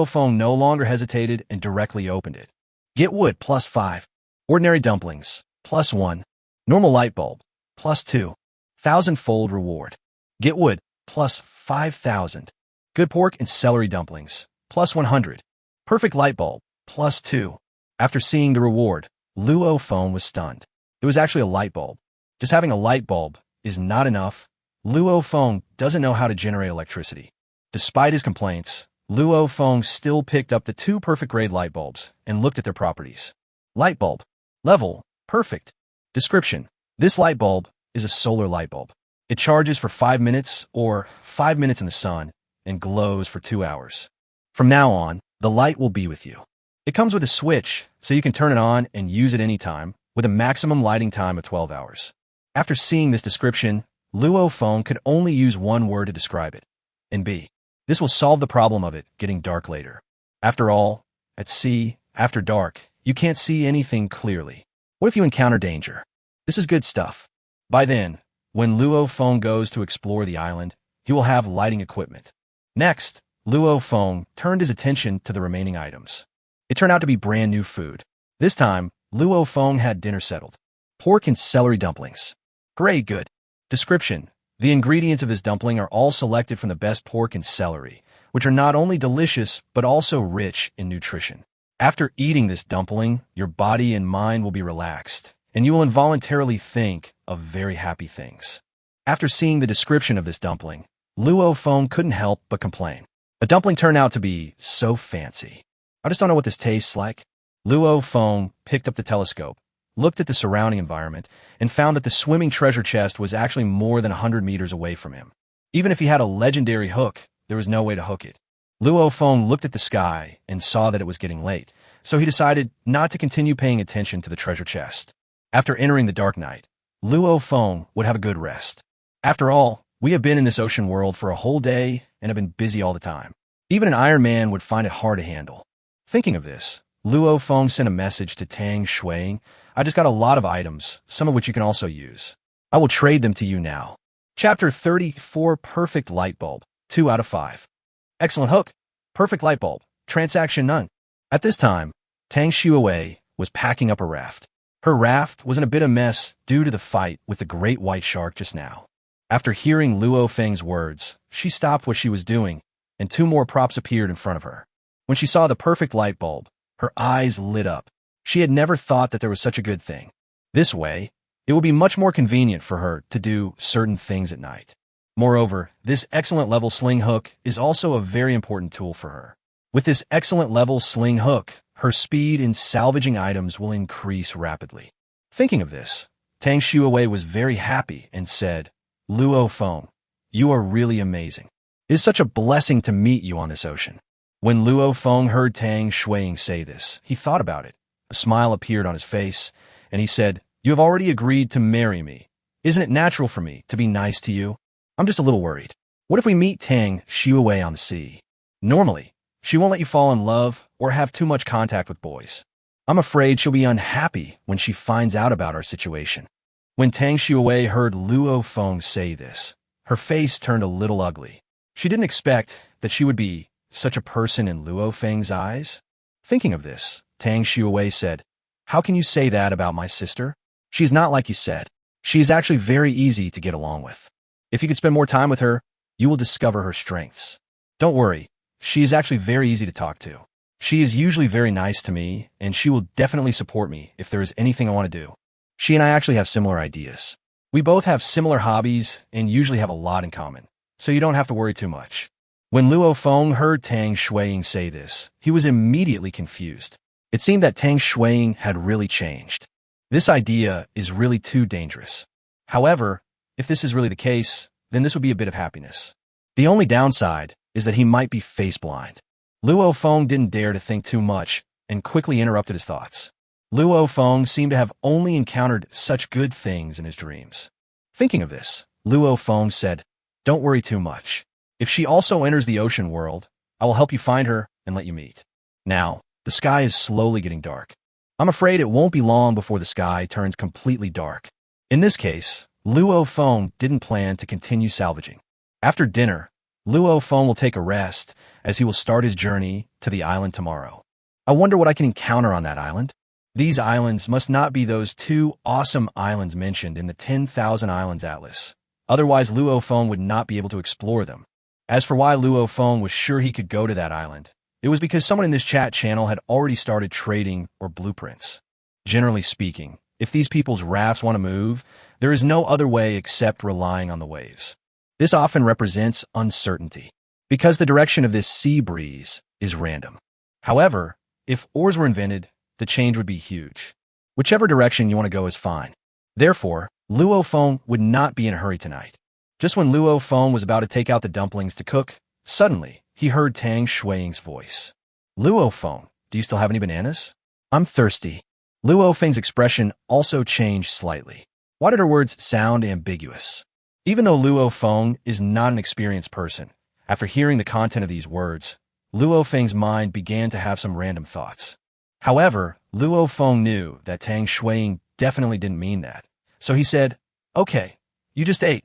Feng no longer hesitated and directly opened it. Get wood +5. Ordinary dumplings +1. Normal light bulb +2. Thousandfold reward. Get wood +5,000. Good pork and celery dumplings +100. Perfect light bulb +2. After seeing the reward, Luo Feng was stunned. It was actually a light bulb. Just having a light bulb is not enough. Luo Feng doesn't know how to generate electricity. Despite his complaints, Luo Feng still picked up the 2 perfect-grade light bulbs and looked at their properties. Light bulb. Level. Perfect. Description. This light bulb is a solar light bulb. It charges for 5 minutes or 5 minutes in the sun and glows for 2 hours. From now on, the light will be with you. It comes with a switch, so you can turn it on and use it anytime, with a maximum lighting time of 12 hours. After seeing this description, Luo Feng could only use one word to describe it, and B. This will solve the problem of it getting dark later. After all, at sea, after dark, you can't see anything clearly. What if you encounter danger? This is good stuff. By then, when Luo Feng goes to explore the island, he will have lighting equipment. Next, Luo Feng turned his attention to the remaining items. It turned out to be brand new food. This time, Luo Feng had dinner settled. Pork and celery dumplings. Great, good. Description. The ingredients of this dumpling are all selected from the best pork and celery, which are not only delicious, but also rich in nutrition. After eating this dumpling, your body and mind will be relaxed, and you will involuntarily think of very happy things. After seeing the description of this dumpling, Luo Feng couldn't help but complain. The dumpling turned out to be so fancy. I just don't know what this tastes like. Luo Feng picked up the telescope, looked at the surrounding environment, and found that the swimming treasure chest was actually more than 100 meters away from him. Even if he had a legendary hook, there was no way to hook it. Luo Feng looked at the sky and saw that it was getting late, so he decided not to continue paying attention to the treasure chest. After entering the dark night, Luo Feng would have a good rest. After all, we have been in this ocean world for a whole day and have been busy all the time. Even an Iron Man would find it hard to handle. Thinking of this, Luo Feng sent a message to Tang Shui. I just got a lot of items, some of which you can also use. I will trade them to you now. Chapter 34 Perfect Light Bulb, 2 out of 5. Excellent hook. Perfect light bulb. Transaction none. At this time, Tang Shui was packing up a raft. Her raft was in a bit of mess due to the fight with the great white shark just now. After hearing Luo Feng's words, she stopped what she was doing, and 2 more props appeared in front of her. When she saw the perfect light bulb, her eyes lit up. She had never thought that there was such a good thing. This way, it would be much more convenient for her to do certain things at night. Moreover, this excellent level sling hook is also a very important tool for her. With this excellent level sling hook, her speed in salvaging items will increase rapidly. Thinking of this, Tang Shui was very happy and said, Luo Feng, you are really amazing. It is such a blessing to meet you on this ocean. When Luo Feng heard Tang Shui say this, he thought about it. A smile appeared on his face, and he said, You have already agreed to marry me. Isn't it natural for me to be nice to you? I'm just a little worried. What if we meet Tang Shui on the sea? Normally, she won't let you fall in love or have too much contact with boys. I'm afraid she'll be unhappy when she finds out about our situation. When Tang Shui heard Luo Feng say this, her face turned a little ugly. She didn't expect that she would be such a person in Luo Feng's eyes. Thinking of this, Tang Shui said, How can you say that about my sister? She's not like you said. She is actually very easy to get along with. If you could spend more time with her, you will discover her strengths. Don't worry, she is actually very easy to talk to. She is usually very nice to me, and she will definitely support me if there is anything I want to do. She and I actually have similar ideas. We both have similar hobbies and usually have a lot in common, so you don't have to worry too much. When Luo Feng heard Tang Shui say this, he was immediately confused. It seemed that Tang Shui had really changed. This idea is really too dangerous. However, if this is really the case, then this would be a bit of happiness. The only downside is that he might be face blind. Luo Feng didn't dare to think too much and quickly interrupted his thoughts. Luo Feng seemed to have only encountered such good things in his dreams. Thinking of this, Luo Feng said, Don't worry too much. If she also enters the ocean world, I will help you find her and let you meet. Now, the sky is slowly getting dark. I'm afraid it won't be long before the sky turns completely dark. In this case, Luo Feng didn't plan to continue salvaging. After dinner, Luo Feng will take a rest as he will start his journey to the island tomorrow. I wonder what I can encounter on that island. These islands must not be those 2 awesome islands mentioned in the 10,000 Islands Atlas. Otherwise, Luo Feng would not be able to explore them. As for why Luo Feng was sure he could go to that island, it was because someone in this chat channel had already started trading or blueprints. Generally speaking, if these people's rafts want to move, there is no other way except relying on the waves. This often represents uncertainty, because the direction of this sea breeze is random. However, if oars were invented, the change would be huge. Whichever direction you want to go is fine. Therefore, Luo Feng would not be in a hurry tonight. Just when Luo Feng was about to take out the dumplings to cook, suddenly, he heard Tang Shui's voice. Luo Feng, do you still have any bananas? I'm thirsty. Luo Feng's expression also changed slightly. Why did her words sound ambiguous? Even though Luo Feng is not an experienced person, after hearing the content of these words, Luo Feng's mind began to have some random thoughts. However, Luo Feng knew that Tang Shuiing definitely didn't mean that. So he said, "Okay, you just ate.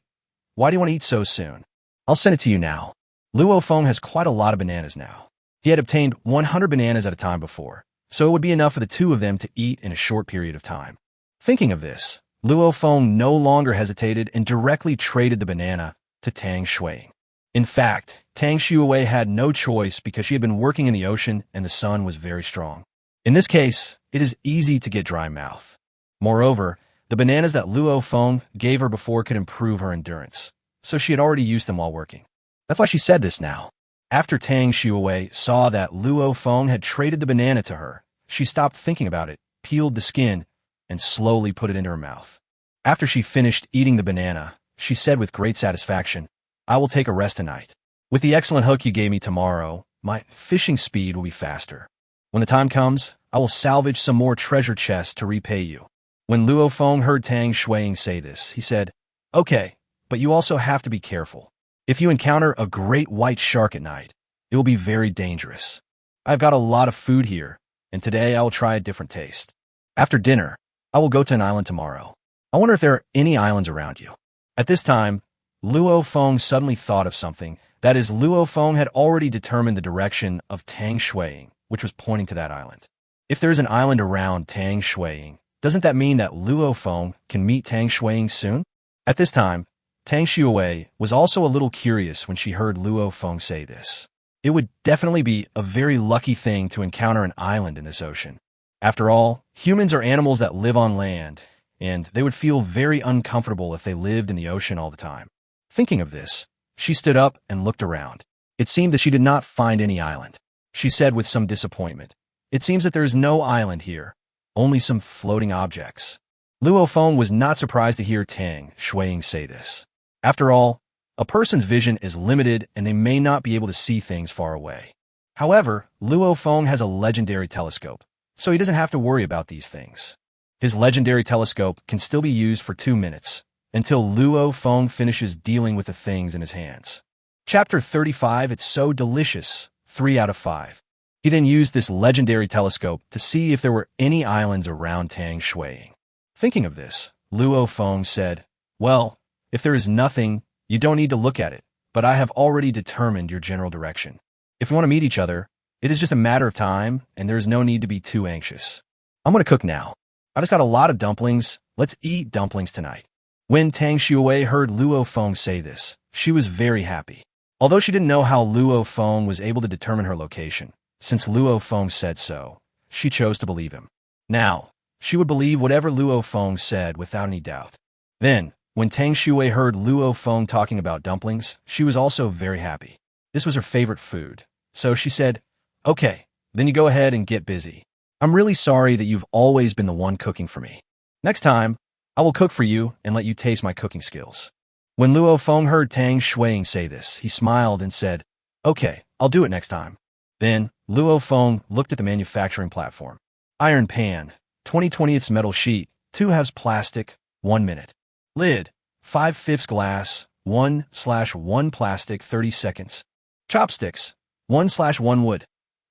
Why do you want to eat so soon? I'll send it to you now." Luo Feng has quite a lot of bananas now. He had obtained 100 bananas at a time before, so it would be enough for the two of them to eat in a short period of time. Thinking of this, Luo Feng no longer hesitated and directly traded the banana to Tang Shuiing. In fact, Tang Shuiwei had no choice because she had been working in the ocean and the sun was very strong. In this case, it is easy to get dry mouth. Moreover, the bananas that Luo Feng gave her before could improve her endurance, so she had already used them while working. That's why she said this now. After Tang Shuiwei saw that Luo Feng had traded the banana to her, she stopped thinking about it, peeled the skin, and slowly put it into her mouth. After she finished eating the banana, she said with great satisfaction, "I will take a rest tonight. With the excellent hook you gave me tomorrow, my fishing speed will be faster. When the time comes, I will salvage some more treasure chests to repay you." When Luo Feng heard Tang Shuiing say this, he said, "Okay, but you also have to be careful. If you encounter a great white shark at night, it will be very dangerous. I've got a lot of food here, and today I will try a different taste. After dinner, I will go to an island tomorrow. I wonder if there are any islands around you." At this time, Luo Feng suddenly thought of something. That is, Luo Feng had already determined the direction of Tang Shuiing, which was pointing to that island. If there is an island around Tang Shuiing, doesn't that mean that Luo Feng can meet Tang Shuiing soon? At this time, Tang Shuiwei was also a little curious when she heard Luo Feng say this. It would definitely be a very lucky thing to encounter an island in this ocean. After all, humans are animals that live on land, and they would feel very uncomfortable if they lived in the ocean all the time. Thinking of this, she stood up and looked around. It seemed that she did not find any island. She said with some disappointment, "It seems that there is no island here, only some floating objects." Luo Feng was not surprised to hear Tang Shuiing say this. After all, a person's vision is limited and they may not be able to see things far away. However, Luo Feng has a legendary telescope, so he doesn't have to worry about these things. His legendary telescope can still be used for 2 minutes, until Luo Feng finishes dealing with the things in his hands. Chapter 35, It's So Delicious, 3 out of 5. He then used this legendary telescope to see if there were any islands around Tang Shuiing. Thinking of this, Luo Feng said, "Well, if there is nothing, you don't need to look at it, but I have already determined your general direction. If we want to meet each other, it is just a matter of time, and there is no need to be too anxious. I'm going to cook now. I just got a lot of dumplings. Let's eat dumplings tonight." When Tang Shuiwei heard Luo Feng say this, she was very happy. Although she didn't know how Luo Feng was able to determine her location, since Luo Feng said so, she chose to believe him. Now, she would believe whatever Luo Feng said without any doubt. Then, when Tang Shuiwei heard Luo Feng talking about dumplings, she was also very happy. This was her favorite food. So she said, "Okay, then you go ahead and get busy. I'm really sorry that you've always been the one cooking for me. Next time, I will cook for you and let you taste my cooking skills." When Luo Feng heard Tang Shuiing say this, he smiled and said, "Okay, I'll do it next time." Then, Luo Feng looked at the manufacturing platform. Iron pan, 20/20 metal sheet, 2/2 plastic, 1 minute. Lid, 5/5 glass, 1/1 plastic, 30 seconds. Chopsticks, 1/1 wood,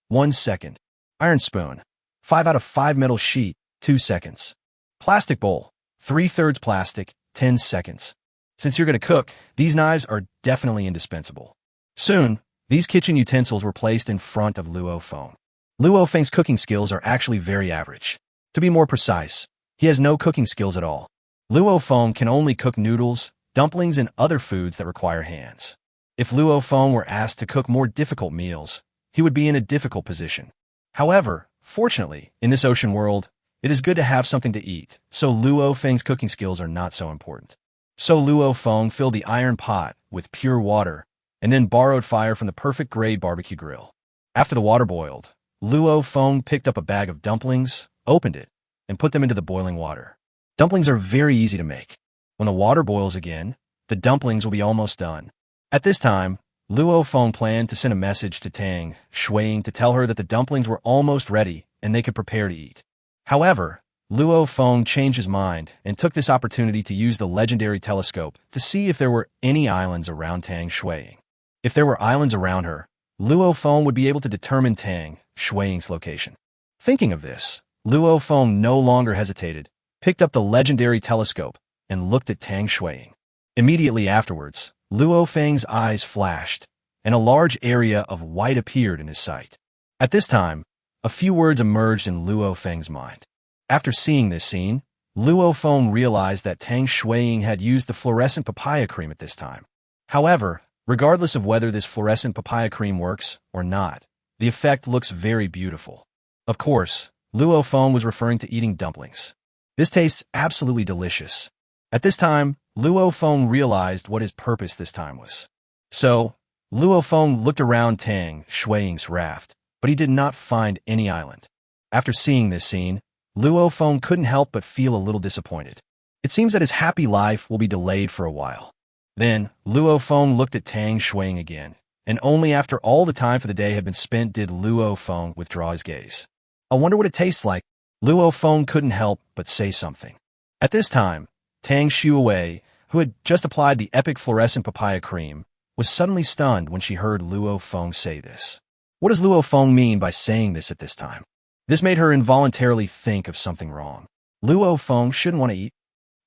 1 second. Iron spoon, 5 out of 5 metal sheet, 2 seconds. Plastic bowl, 3/3 plastic, 10 seconds. Since you're going to cook, these knives are definitely indispensable. Soon, these kitchen utensils were placed in front of Luo Feng. Luo Feng's cooking skills are actually very average. To be more precise, he has no cooking skills at all. Luo Feng can only cook noodles, dumplings, and other foods that require hands. If Luo Feng were asked to cook more difficult meals, he would be in a difficult position. However, fortunately, in this ocean world, it is good to have something to eat, so Luo Feng's cooking skills are not so important. So Luo Feng filled the iron pot with pure water and then borrowed fire from the perfect grade barbecue grill. After the water boiled, Luo Feng picked up a bag of dumplings, opened it, and put them into the boiling water. Dumplings are very easy to make. When the water boils again, the dumplings will be almost done. At this time, Luo Feng planned to send a message to Tang Shuiing to tell her that the dumplings were almost ready and they could prepare to eat. However, Luo Feng changed his mind and took this opportunity to use the legendary telescope to see if there were any islands around Tang Shuiing. If there were islands around her, Luo Feng would be able to determine Tang Shuiing's location. Thinking of this, Luo Feng no longer hesitated, picked up the legendary telescope, and looked at Tang Shuiying. Immediately afterwards, Luo Feng's eyes flashed, and a large area of white appeared in his sight. At this time, a few words emerged in Luo Feng's mind. After seeing this scene, Luo Feng realized that Tang Shuiying had used the fluorescent papaya cream at this time. However, regardless of whether this fluorescent papaya cream works or not, the effect looks very beautiful. Of course, Luo Feng was referring to eating dumplings. This tastes absolutely delicious. At this time, Luo Feng realized what his purpose this time was. So, Luo Feng looked around Tang Shuiying's raft, but he did not find any island. After seeing this scene, Luo Feng couldn't help but feel a little disappointed. It seems that his happy life will be delayed for a while. Then, Luo Feng looked at Tang Shuiying again, and only after all the time for the day had been spent did Luo Feng withdraw his gaze. I wonder what it tastes like. Luo Feng couldn't help but say something. At this time, Tang Shui, who had just applied the epic fluorescent papaya cream, was suddenly stunned when she heard Luo Feng say this. What does Luo Feng mean by saying this at this time? This made her involuntarily think of something wrong. Luo Feng shouldn't want to eat.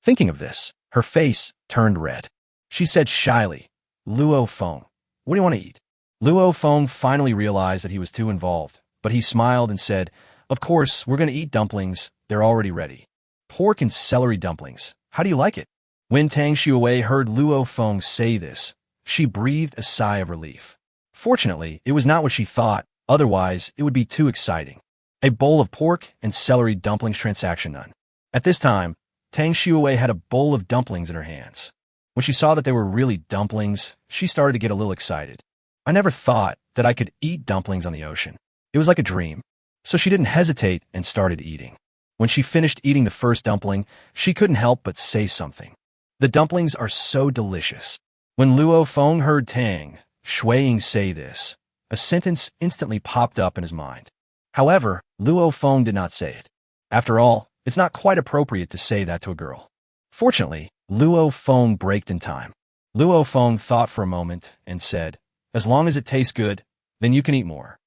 Thinking of this, her face turned red. She said shyly, Luo Feng, what do you want to eat? Luo Feng finally realized that he was too involved, but he smiled and said, of course, we're going to eat dumplings. They're already ready. Pork and celery dumplings. How do you like it? When Tang Shui heard Luo Feng say this, she breathed a sigh of relief. Fortunately, it was not what she thought, otherwise it would be too exciting. A bowl of pork and celery dumplings transaction done. At this time, Tang Shui had a bowl of dumplings in her hands. When she saw that they were really dumplings, she started to get a little excited. I never thought that I could eat dumplings on the ocean. It was like a dream. So she didn't hesitate and started eating. When she finished eating the first dumpling, she couldn't help but say something. The dumplings are so delicious. When Luo Feng heard Tang Shuiying say this, a sentence instantly popped up in his mind. However, Luo Feng did not say it. After all, it's not quite appropriate to say that to a girl. Fortunately, Luo Feng braked in time. Luo Feng thought for a moment and said, as long as it tastes good, then you can eat more.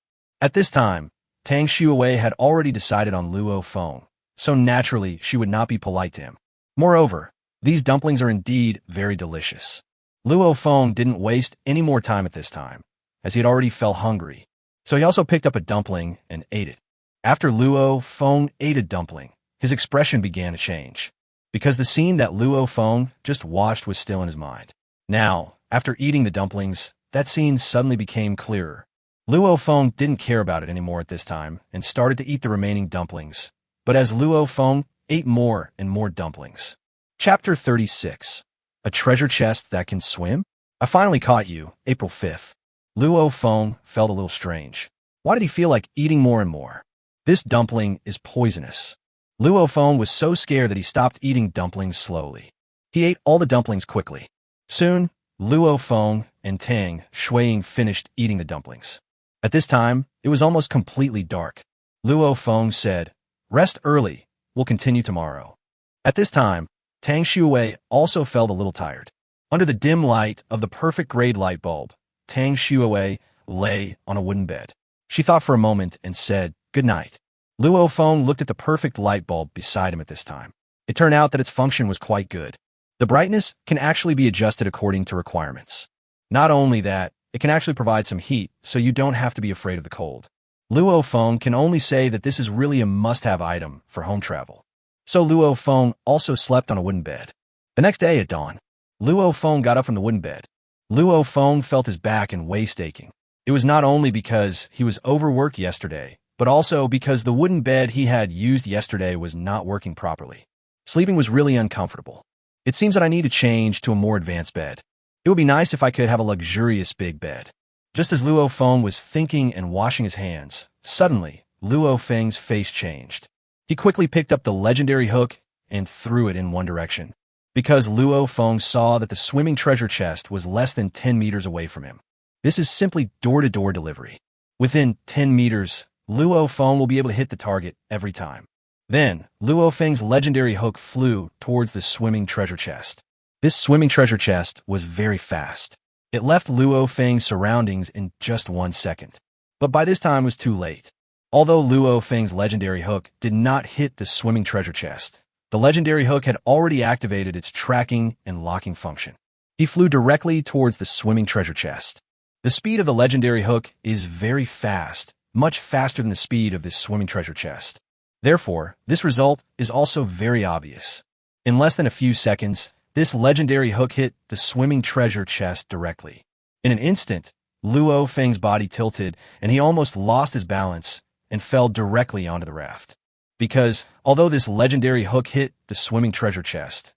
At this time, Tang Shui had already decided on Luo Feng, so naturally she would not be polite to him. Moreover, these dumplings are indeed very delicious. Luo Feng didn't waste any more time at this time, as he had already felt hungry, so he also picked up a dumpling and ate it. After Luo Feng ate a dumpling, his expression began to change, because the scene that Luo Feng just watched was still in his mind. Now, after eating the dumplings, that scene suddenly became clearer. Luo Feng didn't care about it anymore at this time and started to eat the remaining dumplings. But as Luo Feng ate more and more dumplings. Chapter 36. A treasure chest that can swim? I finally caught you, April 5th. Luo Feng felt a little strange. Why did he feel like eating more and more? This dumpling is poisonous. Luo Feng was so scared that he stopped eating dumplings slowly. He ate all the dumplings quickly. Soon, Luo Feng and Tang Shuiying finished eating the dumplings. At this time, it was almost completely dark. Luo Feng said, rest early, we'll continue tomorrow. At this time, Tang Shui also felt a little tired. Under the dim light of the perfect grade light bulb, Tang Shui lay on a wooden bed. She thought for a moment and said, good night. Luo Feng looked at the perfect light bulb beside him at this time. It turned out that its function was quite good. The brightness can actually be adjusted according to requirements. Not only that, it can actually provide some heat, so you don't have to be afraid of the cold. Luo Feng can only say that this is really a must-have item for home travel. So Luo Feng also slept on a wooden bed. The next day at dawn, Luo Feng got up from the wooden bed. Luo Feng felt his back and waist aching. It was not only because he was overworked yesterday, but also because the wooden bed he had used yesterday was not working properly. Sleeping was really uncomfortable. It seems that I need to change to a more advanced bed. It would be nice if I could have a luxurious big bed. Just as Luo Feng was thinking and washing his hands, suddenly, Luo Feng's face changed. He quickly picked up the legendary hook and threw it in one direction, because Luo Feng saw that the swimming treasure chest was less than 10 meters away from him. This is simply door-to-door delivery. Within 10 meters, Luo Feng will be able to hit the target every time. Then, Luo Feng's legendary hook flew towards the swimming treasure chest. This swimming treasure chest was very fast. It left Luo Feng's surroundings in just 1 second. But by this time it was too late. Although Luo Feng's legendary hook did not hit the swimming treasure chest, the legendary hook had already activated its tracking and locking function. He flew directly towards the swimming treasure chest. The speed of the legendary hook is very fast, much faster than the speed of this swimming treasure chest. Therefore, this result is also very obvious. In less than a few seconds, this legendary hook hit the swimming treasure chest directly. In an instant, Luo Feng's body tilted and he almost lost his balance and fell directly onto the raft. Because, although this legendary hook hit the swimming treasure chest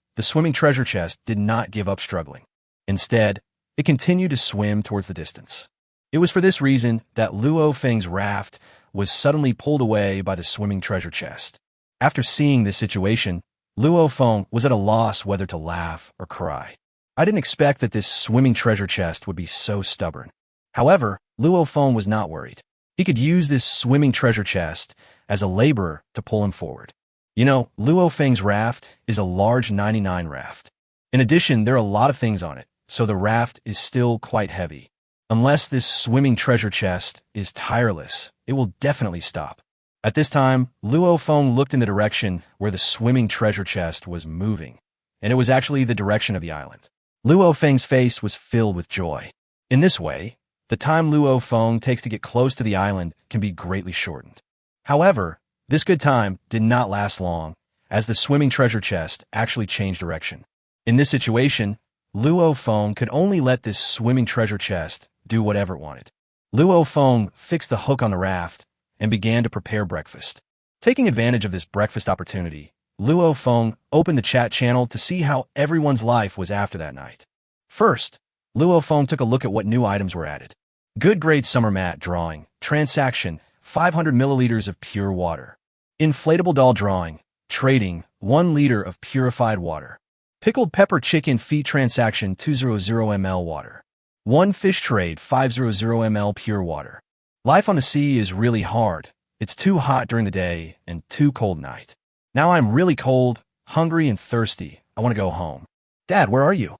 did not give up struggling. Instead, it continued to swim towards the distance. It was for this reason that Luo Feng's raft was suddenly pulled away by the swimming treasure chest. After seeing this situation, Luo Feng was at a loss whether to laugh or cry. I didn't expect that this swimming treasure chest would be so stubborn. However, Luo Feng was not worried. He could use this swimming treasure chest as a laborer to pull him forward. You know, Luo Feng's raft is a large 99 raft. In addition, there are a lot of things on it, so the raft is still quite heavy. Unless this swimming treasure chest is tireless, it will definitely stop. At this time, Luo Feng looked in the direction where the swimming treasure chest was moving, and it was actually the direction of the island. Luo Feng's face was filled with joy. In this way, the time Luo Feng takes to get close to the island can be greatly shortened. However, this good time did not last long, as the swimming treasure chest actually changed direction. In this situation, Luo Feng could only let this swimming treasure chest do whatever it wanted. Luo Feng fixed the hook on the raft and began to prepare breakfast. Taking advantage of this breakfast opportunity, Luo Feng opened the chat channel to see how everyone's life was after that night. First, Luo Feng took a look at what new items were added. Good grade summer mat drawing, transaction, 500 milliliters of pure water. Inflatable doll drawing, trading, 1 liter of purified water. Pickled pepper chicken feet transaction, 200 ml water. 1 fish trade, 500 ml pure water. Life on the sea is really hard. It's too hot during the day and too cold at night. Now I'm really cold, hungry, and thirsty. I want to go home. Dad, where are you?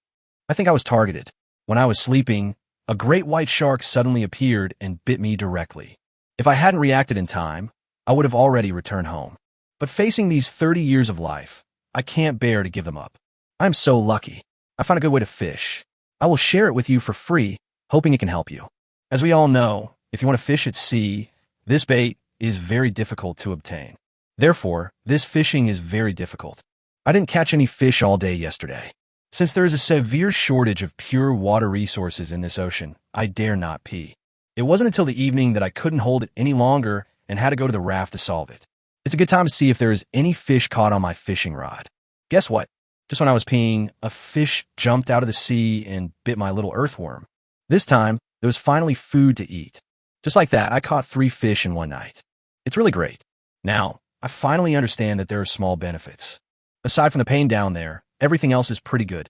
I think I was targeted. When I was sleeping, a great white shark suddenly appeared and bit me directly. If I hadn't reacted in time, I would have already returned home. But facing these 30 years of life, I can't bear to give them up. I'm so lucky. I found a good way to fish. I will share it with you for free, hoping it can help you. As we all know, if you want to fish at sea, this bait is very difficult to obtain. Therefore, this fishing is very difficult. I didn't catch any fish all day yesterday. Since there is a severe shortage of pure water resources in this ocean, I dare not pee. It wasn't until the evening that I couldn't hold it any longer and had to go to the raft to solve it. It's a good time to see if there is any fish caught on my fishing rod. Guess what? Just when I was peeing, a fish jumped out of the sea and bit my little earthworm. This time, there was finally food to eat. Just like that, I caught 3 fish in one night. It's really great. Now, I finally understand that there are small benefits. Aside from the pain down there, everything else is pretty good.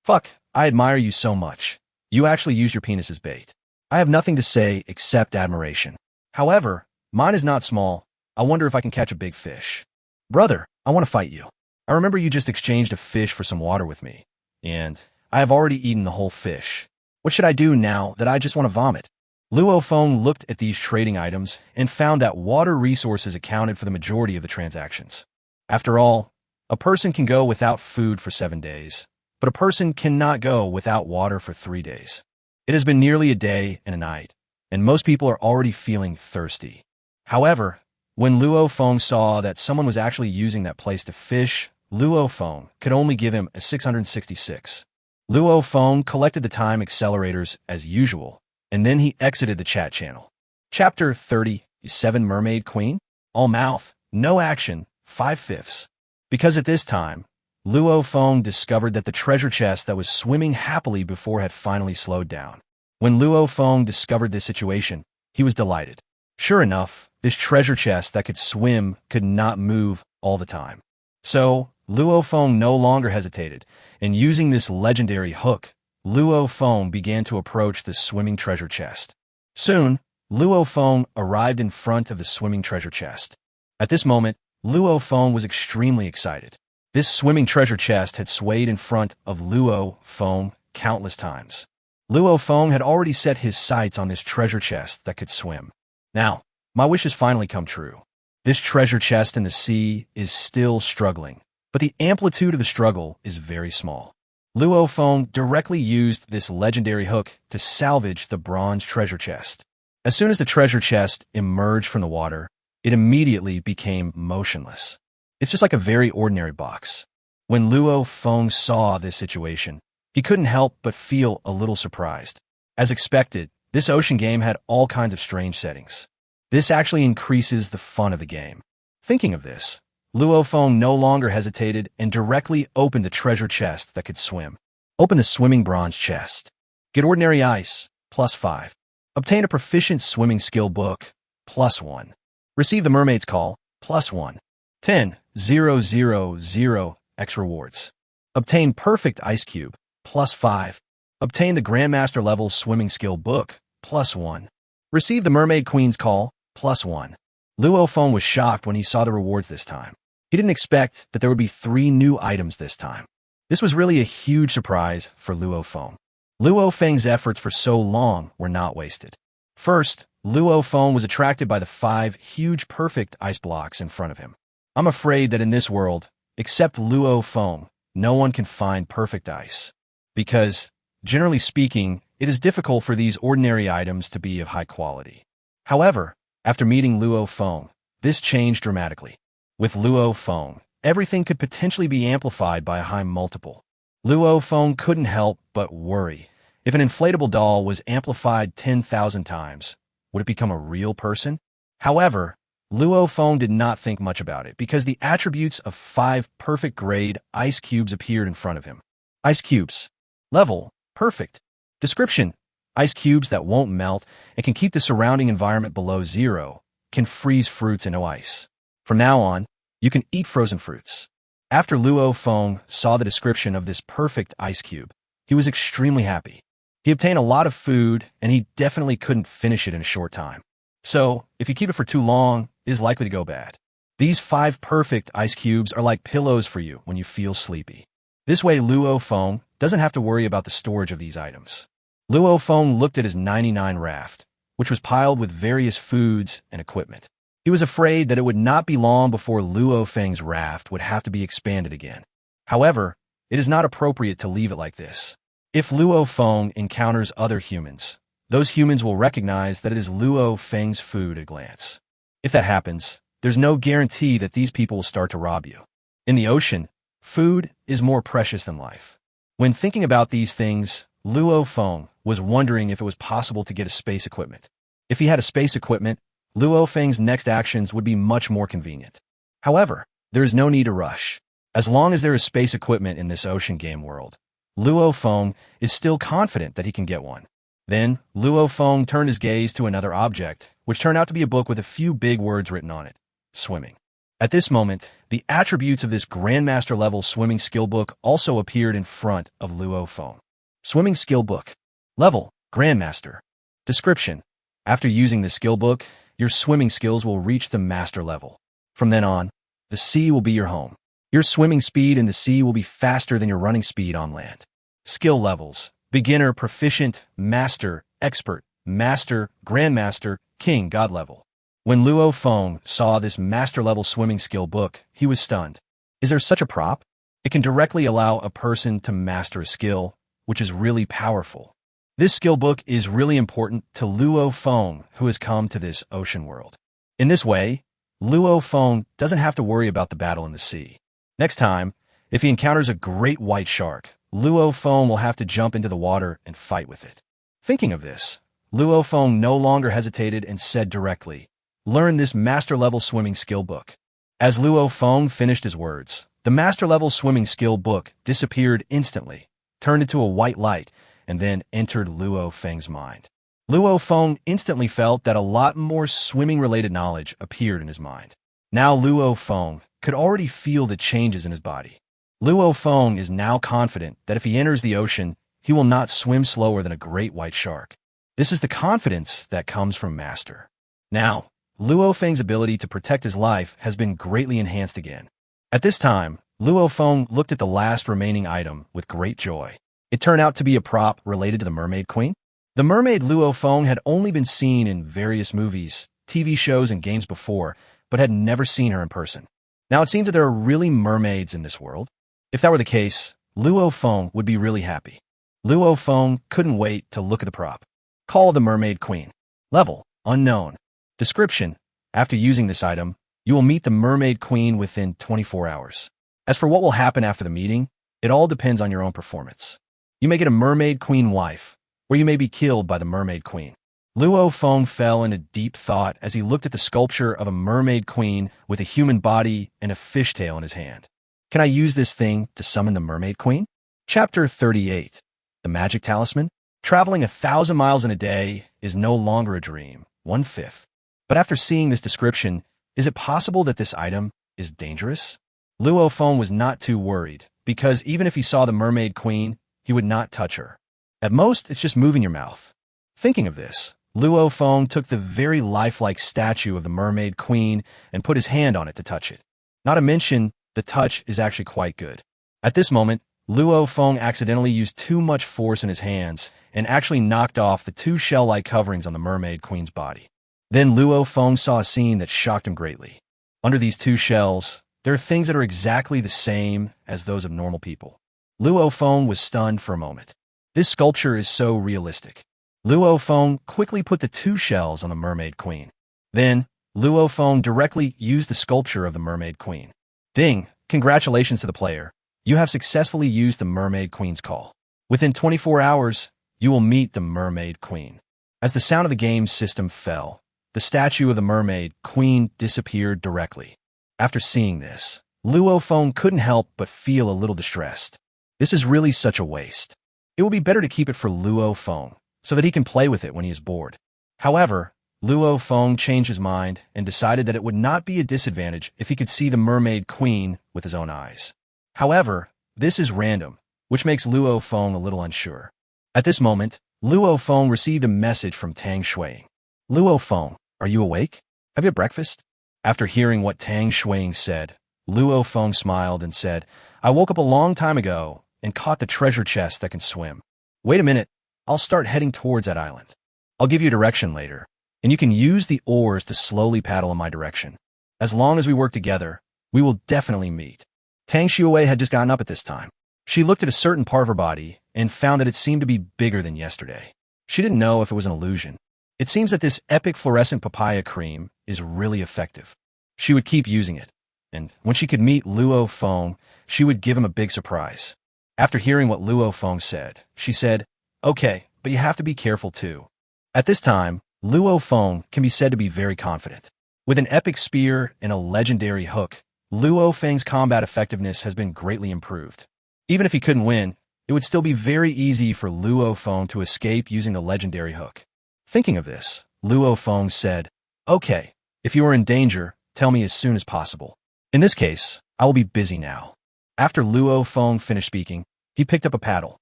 Fuck, I admire you so much. You actually use your penis as bait. I have nothing to say except admiration. However, mine is not small. I wonder if I can catch a big fish. Brother, I want to fight you. I remember you just exchanged a fish for some water with me, and I have already eaten the whole fish. What should I do now that I just want to vomit? Luo Feng looked at these trading items and found that water resources accounted for the majority of the transactions. After all, a person can go without food for 7 days, but a person cannot go without water for 3 days. It has been nearly a day and a night, and most people are already feeling thirsty. However, when Luo Feng saw that someone was actually using that place to fish, Luo Feng could only give him a 666. Luo Feng collected the time accelerators as usual, and then he exited the chat channel. Chapter 37 Mermaid Queen? All mouth, no action, 5/5. Because at this time, Luo Feng discovered that the treasure chest that was swimming happily before had finally slowed down. When Luo Feng discovered this situation, he was delighted. Sure enough, this treasure chest that could swim could not move all the time. So, Luo Feng no longer hesitated, and using this legendary hook, Luo Feng began to approach the swimming treasure chest. Soon, Luo Feng arrived in front of the swimming treasure chest. At this moment, Luo Feng was extremely excited. This swimming treasure chest had swayed in front of Luo Feng countless times. Luo Feng had already set his sights on this treasure chest that could swim. Now, My wish has finally come true. This treasure chest in the sea is still struggling, but the amplitude of the struggle is very small. Luo Feng directly used this legendary hook to salvage the bronze treasure chest. As soon as the treasure chest emerged from the water, it immediately became motionless. It's just like a very ordinary box. When Luo Feng saw this situation, he couldn't help but feel a little surprised. As expected, this ocean game had all kinds of strange settings. This actually increases the fun of the game. Thinking of this, Luo Feng no longer hesitated and directly opened the treasure chest that could swim. Open the swimming bronze chest. Get ordinary ice, +5. Obtain a proficient swimming skill book, +1. Receive the mermaid's call, +1. 10,000 X rewards. Obtain perfect ice cube, +5. Obtain the Grandmaster level swimming skill book, +1. Receive the mermaid queen's call, +1. Luo Feng was shocked when he saw the rewards this time. He didn't expect that there would be 3 new items this time. This was really a huge surprise for Luo Feng. Luo Feng's efforts for so long were not wasted. First, Luo Feng was attracted by the 5 huge perfect ice blocks in front of him. I'm afraid that in this world, except Luo Feng, no one can find perfect ice. Because, generally speaking, it is difficult for these ordinary items to be of high quality. However, after meeting Luo Feng, this changed dramatically. With Luo Feng, everything could potentially be amplified by a high multiple. Luo Feng couldn't help but worry. If an inflatable doll was amplified 10,000 times, would it become a real person? However, Luo Feng did not think much about it because the attributes of 5 perfect grade ice cubes appeared in front of him. Ice cubes. Level, perfect. Description, ice cubes that won't melt and can keep the surrounding environment below 0, can freeze fruits into ice. From now on, you can eat frozen fruits. After Luo Feng saw the description of this perfect ice cube, he was extremely happy. He obtained a lot of food, and he definitely couldn't finish it in a short time. So, if you keep it for too long, it is likely to go bad. These 5 perfect ice cubes are like pillows for you when you feel sleepy. This way, Luo Feng doesn't have to worry about the storage of these items. Luo Feng looked at his 99 raft, which was piled with various foods and equipment. He was afraid that it would not be long before Luo Feng's raft would have to be expanded again. However, it is not appropriate to leave it like this. If Luo Feng encounters other humans, those humans will recognize that it is Luo Feng's food at a glance. If that happens, there's no guarantee that these people will start to rob you. In the ocean, food is more precious than life. When thinking about these things, Luo Feng was wondering if it was possible to get a space equipment. If he had a space equipment, Luo Feng's next actions would be much more convenient. However, there is no need to rush. As long as there is space equipment in this ocean game world, Luo Feng is still confident that he can get one. Then, Luo Feng turned his gaze to another object, which turned out to be a book with a few big words written on it. Swimming. At this moment, the attributes of this Grandmaster level swimming skill book also appeared in front of Luo Feng. Swimming skill book. Level, Grandmaster. Description. After using the skill book, your swimming skills will reach the master level. From then on, the sea will be your home. Your swimming speed in the sea will be faster than your running speed on land. Skill levels. Beginner, proficient, master, expert, master, grandmaster, king, god level. When Luo Feng saw this master level swimming skill book, he was stunned. Is there such a prop? It can directly allow a person to master a skill, which is really powerful. This skill book is really important to Luo Feng, who has come to this ocean world. In this way, Luo Feng doesn't have to worry about the battle in the sea. Next time, if he encounters a great white shark, Luo Feng will have to jump into the water and fight with it. Thinking of this, Luo Feng no longer hesitated and said directly, "Learn this master-level swimming skill book." As Luo Feng finished his words, the master-level swimming skill book disappeared instantly, turned into a white light, and then entered Luo Feng's mind. Luo Feng instantly felt that a lot more swimming-related knowledge appeared in his mind. Now Luo Feng could already feel the changes in his body. Luo Feng is now confident that if he enters the ocean, he will not swim slower than a great white shark. This is the confidence that comes from Master. Now, Luo Feng's ability to protect his life has been greatly enhanced again. At this time, Luo Feng looked at the last remaining item with great joy. It turned out to be a prop related to the Mermaid Queen. The mermaid Luo Feng had only been seen in various movies, TV shows and games before, but had never seen her in person. Now it seems that there are really mermaids in this world. If that were the case, Luo Feng would be really happy. Luo Feng couldn't wait to look at the prop. Call the Mermaid Queen. Level: Unknown. Description: After using this item, you will meet the Mermaid Queen within 24 hours. As for what will happen after the meeting, it all depends on your own performance. You may get a Mermaid Queen wife, or you may be killed by the Mermaid Queen. Luo Feng fell into deep thought as he looked at the sculpture of a Mermaid Queen with a human body and a fishtail in his hand. Can I use this thing to summon the Mermaid Queen? Chapter 38. The Magic Talisman? Traveling 1,000 miles in a day is no longer a dream, 1/5. But after seeing this description, is it possible that this item is dangerous? Luo Feng was not too worried, because even if he saw the Mermaid Queen, he would not touch her. At most, it's just moving your mouth. Thinking of this, Luo Feng took the very lifelike statue of the Mermaid Queen and put his hand on it to touch it. Not to mention, the touch is actually quite good. At this moment, Luo Feng accidentally used too much force in his hands and actually knocked off the two shell-like coverings on the Mermaid Queen's body. Then Luo Feng saw a scene that shocked him greatly. Under these two shells, there are things that are exactly the same as those of normal people. Luo Feng was stunned for a moment. This sculpture is so realistic. Luo Feng quickly put the two shells on the Mermaid Queen. Then, Luo Feng directly used the sculpture of the Mermaid Queen. Ding! Congratulations to the player. You have successfully used the Mermaid Queen's call. Within 24 hours, you will meet the Mermaid Queen. As the sound of the game system fell, the statue of the Mermaid Queen disappeared directly. After seeing this, Luo Feng couldn't help but feel a little distressed. This is really such a waste. It will be better to keep it for Luo Feng, so that he can play with it when he is bored. However, Luo Feng changed his mind and decided that it would not be a disadvantage if he could see the Mermaid Queen with his own eyes. However, this is random, which makes Luo Feng a little unsure. At this moment, Luo Feng received a message from Tang Shui. Luo Feng, are you awake? Have you had breakfast? After hearing what Tang Shui said, Luo Feng smiled and said, I woke up a long time ago and caught the treasure chest that can swim. Wait a minute, I'll start heading towards that island. I'll give you direction later, and you can use the oars to slowly paddle in my direction. As long as we work together, we will definitely meet. Tang Shui had just gotten up at this time. She looked at a certain part of her body and found that it seemed to be bigger than yesterday. She didn't know if it was an illusion. It seems that this epic fluorescent papaya cream is really effective. She would keep using it, and when she could meet Luo Feng, she would give him a big surprise. After hearing what Luo Feng said, she said, Okay, but you have to be careful too. At this time, Luo Feng can be said to be very confident. With an epic spear and a legendary hook, Luo Feng's combat effectiveness has been greatly improved. Even if he couldn't win, it would still be very easy for Luo Feng to escape using the legendary hook. Thinking of this, Luo Feng said, Okay, if you are in danger, tell me as soon as possible. In this case, I will be busy now. After Luo Feng finished speaking, he picked up a paddle.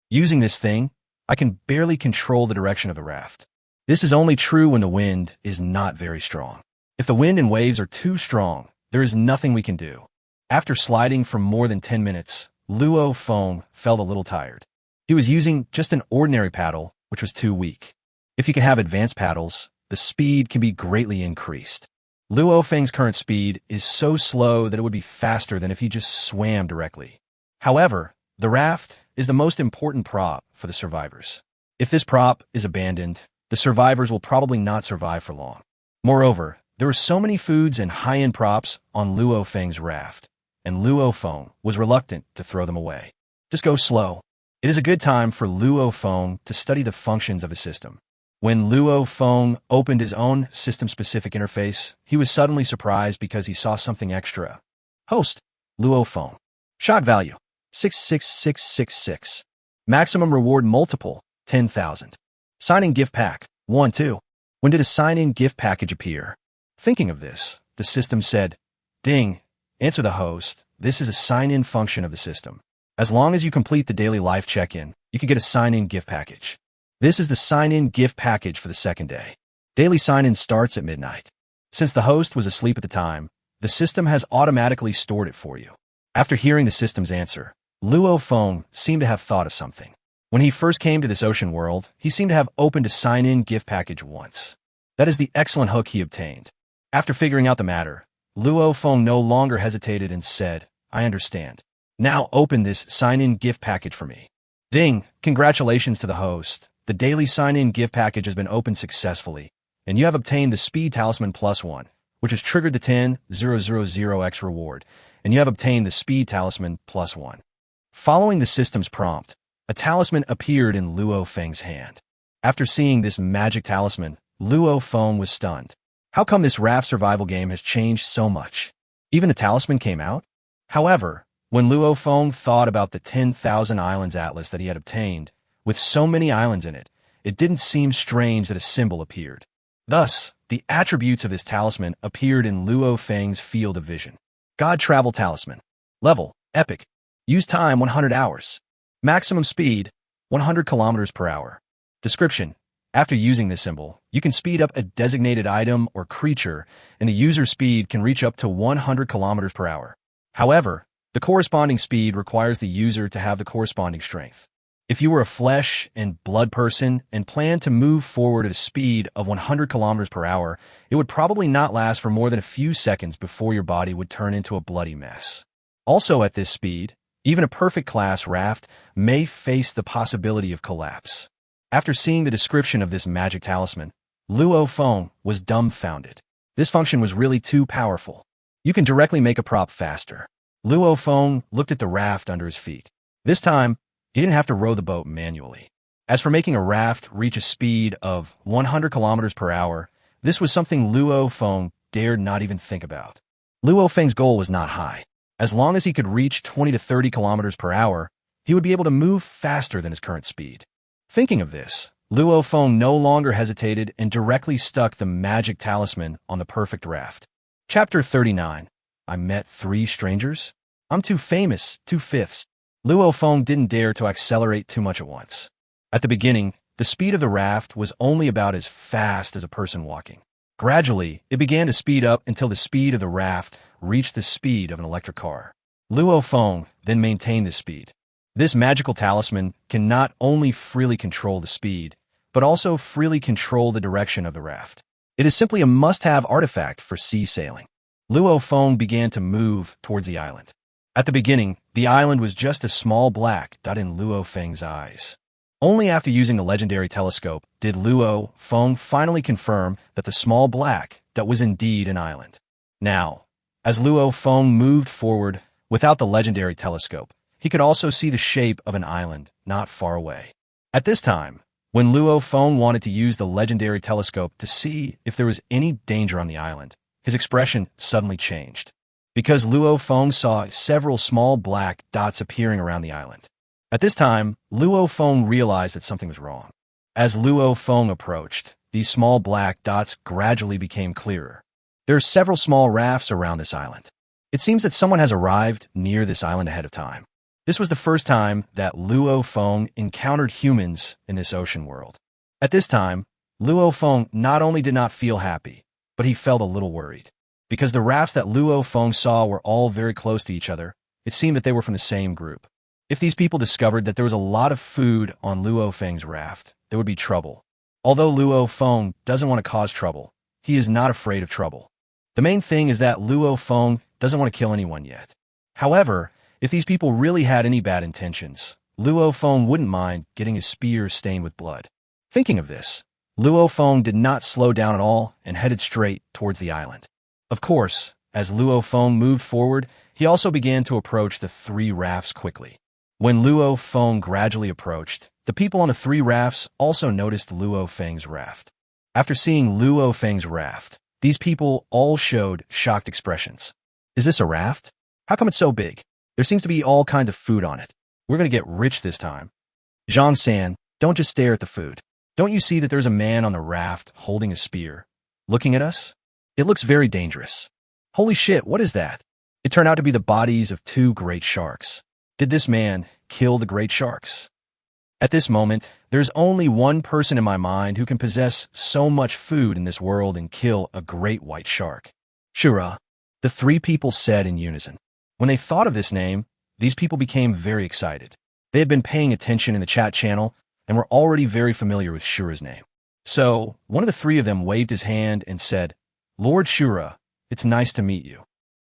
Using this thing, I can barely control the direction of the raft. This is only true when the wind is not very strong. If the wind and waves are too strong, there is nothing we can do. After sliding for more than 10 minutes, Luo Feng felt a little tired. He was using just an ordinary paddle, which was too weak. If you can have advanced paddles, the speed can be greatly increased. Luo Feng's current speed is so slow that it would be faster than if he just swam directly. However, the raft is the most important prop for the survivors. If this prop is abandoned, the survivors will probably not survive for long. Moreover, there were so many foods and high-end props on Luo Feng's raft, and Luo Feng was reluctant to throw them away. Just go slow. It is a good time for Luo Feng to study the functions of his system. When Luo Feng opened his own system-specific interface, he was suddenly surprised because he saw something extra. Host, Luo Feng. Shock value, 66666. Maximum reward multiple, 10,000. Sign-in gift pack, 1-2. When did a sign-in gift package appear? Thinking of this, the system said, Ding, answer the host, this is a sign-in function of the system. As long as you complete the daily life check-in, you can get a sign-in gift package. This is the sign-in gift package for the second day. Daily sign-in starts at midnight. Since the host was asleep at the time, the system has automatically stored it for you. After hearing the system's answer, Luo Feng seemed to have thought of something. When he first came to this ocean world, he seemed to have opened a sign-in gift package once. That is the excellent hook he obtained. After figuring out the matter, Luo Feng no longer hesitated and said, I understand. Now open this sign-in gift package for me. Ding! Congratulations to the host. The daily sign-in gift package has been opened successfully, and you have obtained the Speed Talisman +1, which has triggered the 10,000x reward, and you have obtained the Speed Talisman +1. Following the system's prompt, a talisman appeared in Luo Feng's hand. After seeing this magic talisman, Luo Feng was stunned. How come this Raft Survival game has changed so much? Even a talisman came out? However, when Luo Feng thought about the 10,000 Islands Atlas that he had obtained, with so many islands in it, it didn't seem strange that a symbol appeared. Thus, the attributes of this talisman appeared in Luo Feng's field of vision. God Travel Talisman. Level, Epic. Use time 100 hours. Maximum speed, 100 kilometers per hour. Description. After using this symbol, you can speed up a designated item or creature, and the user speed can reach up to 100 kilometers per hour. However, the corresponding speed requires the user to have the corresponding strength. If you were a flesh and blood person and planned to move forward at a speed of 100 kilometers per hour, it would probably not last for more than a few seconds before your body would turn into a bloody mess. Also at this speed, even a perfect class raft may face the possibility of collapse. After seeing the description of this magic talisman, Luo Feng was dumbfounded. This function was really too powerful. You can directly make a prop faster. Luo Feng looked at the raft under his feet. This time, he didn't have to row the boat manually. As for making a raft reach a speed of 100 kilometers per hour, this was something Luo Feng dared not even think about. Luo Feng's goal was not high. As long as he could reach 20 to 30 kilometers per hour, he would be able to move faster than his current speed. Thinking of this, Luo Feng no longer hesitated and directly stuck the magic talisman on the perfect raft. Chapter 39. I met 3 strangers? I'm too famous, 2/5. Luo Feng didn't dare to accelerate too much at once. At the beginning, the speed of the raft was only about as fast as a person walking. Gradually, it began to speed up until the speed of the raft reached the speed of an electric car. Luo Feng then maintained this speed. This magical talisman can not only freely control the speed, but also freely control the direction of the raft. It is simply a must-have artifact for sea sailing. Luo Feng began to move towards the island. At the beginning, the island was just a small black dot in Luo Feng's eyes. Only after using the legendary telescope did Luo Feng finally confirm that the small black dot was indeed an island. Now, as Luo Feng moved forward without the legendary telescope, he could also see the shape of an island not far away. At this time, when Luo Feng wanted to use the legendary telescope to see if there was any danger on the island, his expression suddenly changed. Because Luo Feng saw several small black dots appearing around the island. At this time, Luo Feng realized that something was wrong. As Luo Feng approached, these small black dots gradually became clearer. There are several small rafts around this island. It seems that someone has arrived near this island ahead of time. This was the first time that Luo Feng encountered humans in this ocean world. At this time, Luo Feng not only did not feel happy, but he felt a little worried. Because the rafts that Luo Feng saw were all very close to each other, it seemed that they were from the same group. If these people discovered that there was a lot of food on Luo Feng's raft, there would be trouble. Although Luo Feng doesn't want to cause trouble, he is not afraid of trouble. The main thing is that Luo Feng doesn't want to kill anyone yet. However, if these people really had any bad intentions, Luo Feng wouldn't mind getting his spear stained with blood. Thinking of this, Luo Feng did not slow down at all and headed straight towards the island. Of course, as Luo Feng moved forward, he also began to approach the 3 rafts quickly. When Luo Feng gradually approached, the people on the 3 rafts also noticed Luo Feng's raft. After seeing Luo Feng's raft, these people all showed shocked expressions. Is this a raft? How come it's so big? There seems to be all kinds of food on it. We're going to get rich this time. Zhang San, don't just stare at the food. Don't you see that there's a man on the raft holding a spear, looking at us? It looks very dangerous. Holy shit, what is that? It turned out to be the bodies of 2 great sharks. Did this man kill the great sharks? At this moment, there's only one person in my mind who can possess so much food in this world and kill a great white shark. Shura, the 3 people said in unison. When they thought of this name, these people became very excited. They had been paying attention in the chat channel and were already very familiar with Shura's name. So one of the three of them waved his hand and said, "Lord Shura, it's nice to meet you."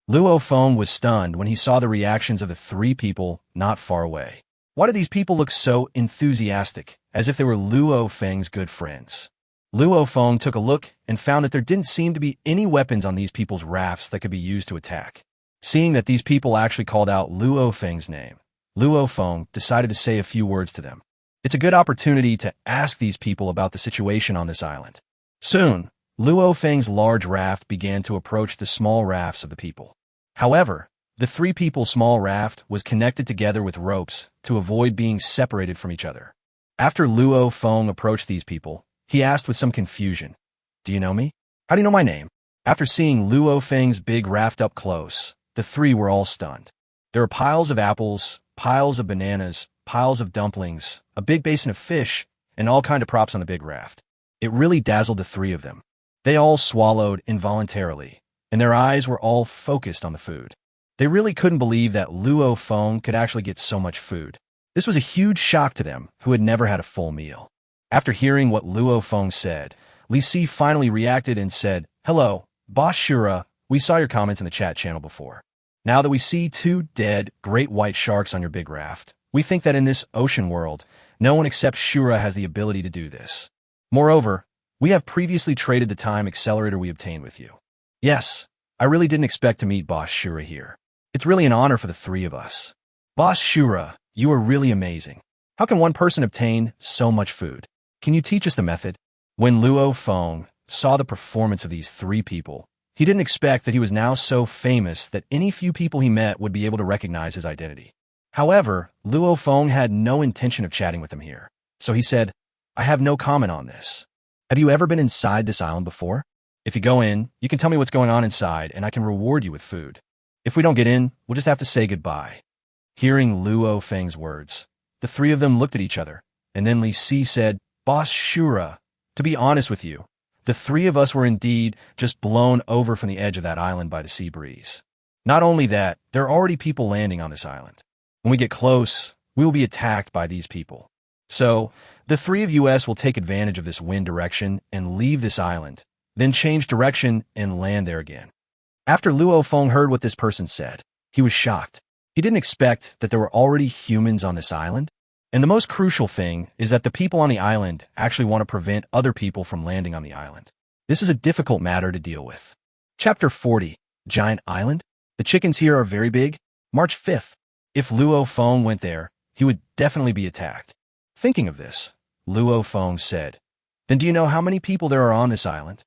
Luo Feng was stunned when he saw the reactions of the three people not far away. Why did these people look so enthusiastic, as if they were Luo Feng's good friends? Luo Feng took a look and found that there didn't seem to be any weapons on these people's rafts that could be used to attack. Seeing that these people actually called out Luo Feng's name, Luo Feng decided to say a few words to them. It's a good opportunity to ask these people about the situation on this island. Soon, Luo Feng's large raft began to approach the small rafts of the people. However, the three people's small raft was connected together with ropes to avoid being separated from each other. After Luo Feng approached these people, he asked with some confusion, "Do you know me? How do you know my name?" After seeing Luo Feng's big raft up close, the three were all stunned. There were piles of apples, piles of bananas, piles of dumplings, a big basin of fish, and all kinds of props on the big raft. It really dazzled the three of them. They all swallowed involuntarily, and their eyes were all focused on the food. They really couldn't believe that Luo Feng could actually get so much food. This was a huge shock to them, who had never had a full meal. After hearing what Luo Feng said, Li Si finally reacted and said, "Hello, Boss Shura, we saw your comments in the chat channel before. Now that we see two dead great white sharks on your big raft, we think that in this ocean world, no one except Shura has the ability to do this. Moreover, we have previously traded the time accelerator we obtained with you. Yes, I really didn't expect to meet Boss Shura here. It's really an honor for the three of us. Boss Shura, you are really amazing. How can one person obtain so much food? Can you teach us the method?" When Luo Feng saw the performance of these three people, he didn't expect that he was now so famous that any few people he met would be able to recognize his identity. However, Luo Feng had no intention of chatting with him here, so he said, "I have no comment on this. Have you ever been inside this island before? If you go in, you can tell me what's going on inside and I can reward you with food. If we don't get in, we'll just have to say goodbye." Hearing Luo Feng's words, the three of them looked at each other, and then Li Si said, "Boss Shura, to be honest with you, the three of us were indeed just blown over from the edge of that island by the sea breeze. Not only that, there are already people landing on this island. When we get close, we will be attacked by these people. So, the three of us will take advantage of this wind direction and leave this island, then change direction and land there again." After Luo Feng heard what this person said, he was shocked. He didn't expect that there were already humans on this island. And the most crucial thing is that the people on the island actually want to prevent other people from landing on the island. This is a difficult matter to deal with. Chapter 40, Giant Island. The chickens here are very big. March 5th. If Luo Feng went there, he would definitely be attacked. Thinking of this, Luo Feng said, "Then do you know how many people there are on this island?"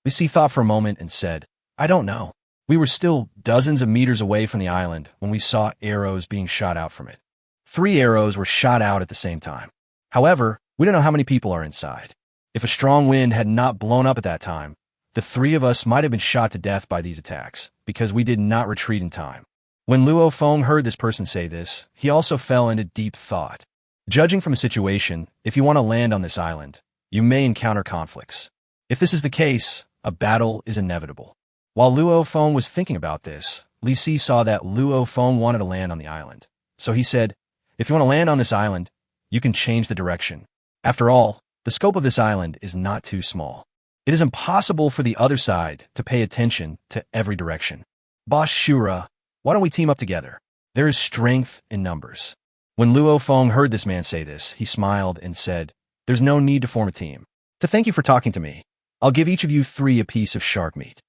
Li Si thought for a moment and said, "I don't know. We were still dozens of meters away from the island when we saw arrows being shot out from it. 3 arrows were shot out at the same time. However, we don't know how many people are inside. If a strong wind had not blown up at that time, the three of us might have been shot to death by these attacks, because we did not retreat in time." When Luo Feng heard this person say this, he also fell into deep thought. Judging from the situation, if you want to land on this island, you may encounter conflicts. If this is the case, a battle is inevitable. While Luo Feng was thinking about this, Li Si saw that Luo Feng wanted to land on the island. So he said, "If you want to land on this island, you can change the direction. After all, the scope of this island is not too small. It is impossible for the other side to pay attention to every direction. Boss Shura, why don't we team up together? There is strength in numbers." When Luo Feng heard this man say this, he smiled and said, "There's no need to form a team. To thank you for talking to me, I'll give each of you 3 a piece of shark meat."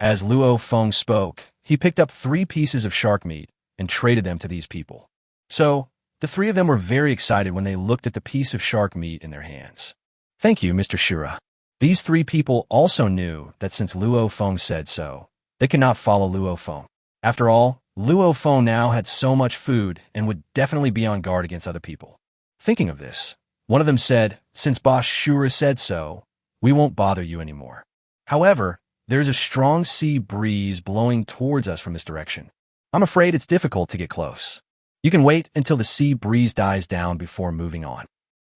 As Luo Feng spoke, he picked up 3 pieces of shark meat and traded them to these people. So, the 3 of them were very excited when they looked at the piece of shark meat in their hands. "Thank you, Mr. Shura." These 3 people also knew that since Luo Feng said so, they could not follow Luo Feng. After all, Luo Feng now had so much food and would definitely be on guard against other people. Thinking of this, one of them said, "Since Boss Shura said so, we won't bother you anymore. However, there's a strong sea breeze blowing towards us from this direction. I'm afraid it's difficult to get close. You can wait until the sea breeze dies down before moving on."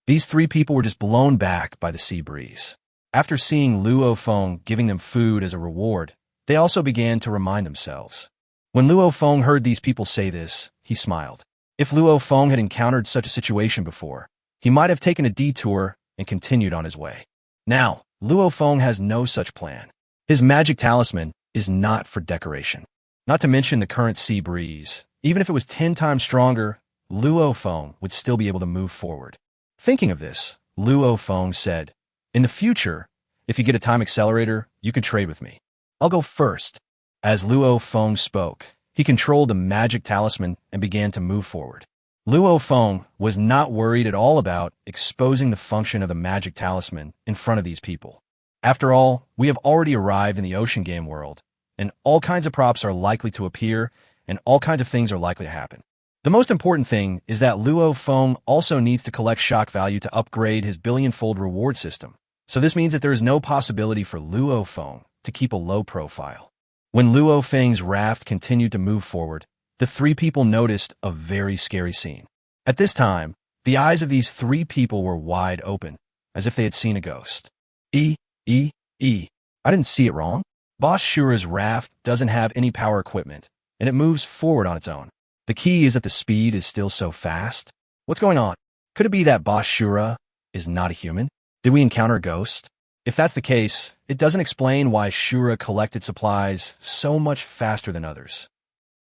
These 3 people were just blown back by the sea breeze. After seeing Luo Feng giving them food as a reward, they also began to remind themselves. When Luo Feng heard these people say this, he smiled. If Luo Feng had encountered such a situation before, he might have taken a detour and continued on his way. Now, Luo Feng has no such plan. His magic talisman is not for decoration. Not to mention the current sea breeze. Even if it was 10 times stronger, Luo Feng would still be able to move forward. Thinking of this, Luo Feng said, "In the future, if you get a time accelerator, you can trade with me. I'll go first." As Luo Feng spoke, he controlled the magic talisman and began to move forward. Luo Feng was not worried at all about exposing the function of the magic talisman in front of these people. After all, we have already arrived in the ocean game world, and all kinds of props are likely to appear, and all kinds of things are likely to happen. The most important thing is that Luo Feng also needs to collect shock value to upgrade his Billionfold Reward system. So this means that there is no possibility for Luo Feng to keep a low profile. When Luo Feng's raft continued to move forward, the three people noticed a very scary scene. At this time, the eyes of these three people were wide open, as if they had seen a ghost. I didn't see it wrong. Boss Shura's raft doesn't have any power equipment, and it moves forward on its own. The key is that the speed is still so fast. What's going on? Could it be that Boss Shura is not a human? Did we encounter a ghost? If that's the case, it doesn't explain why Shura collected supplies so much faster than others.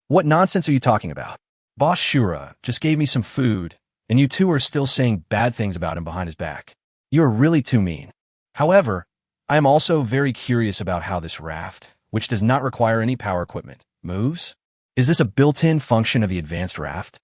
What nonsense are you talking about? Boss Shura just gave me some food, and you two are still saying bad things about him behind his back. You are really too mean. However, I am also very curious about how this raft, which does not require any power equipment, moves. Is this a built-in function of the advanced raft?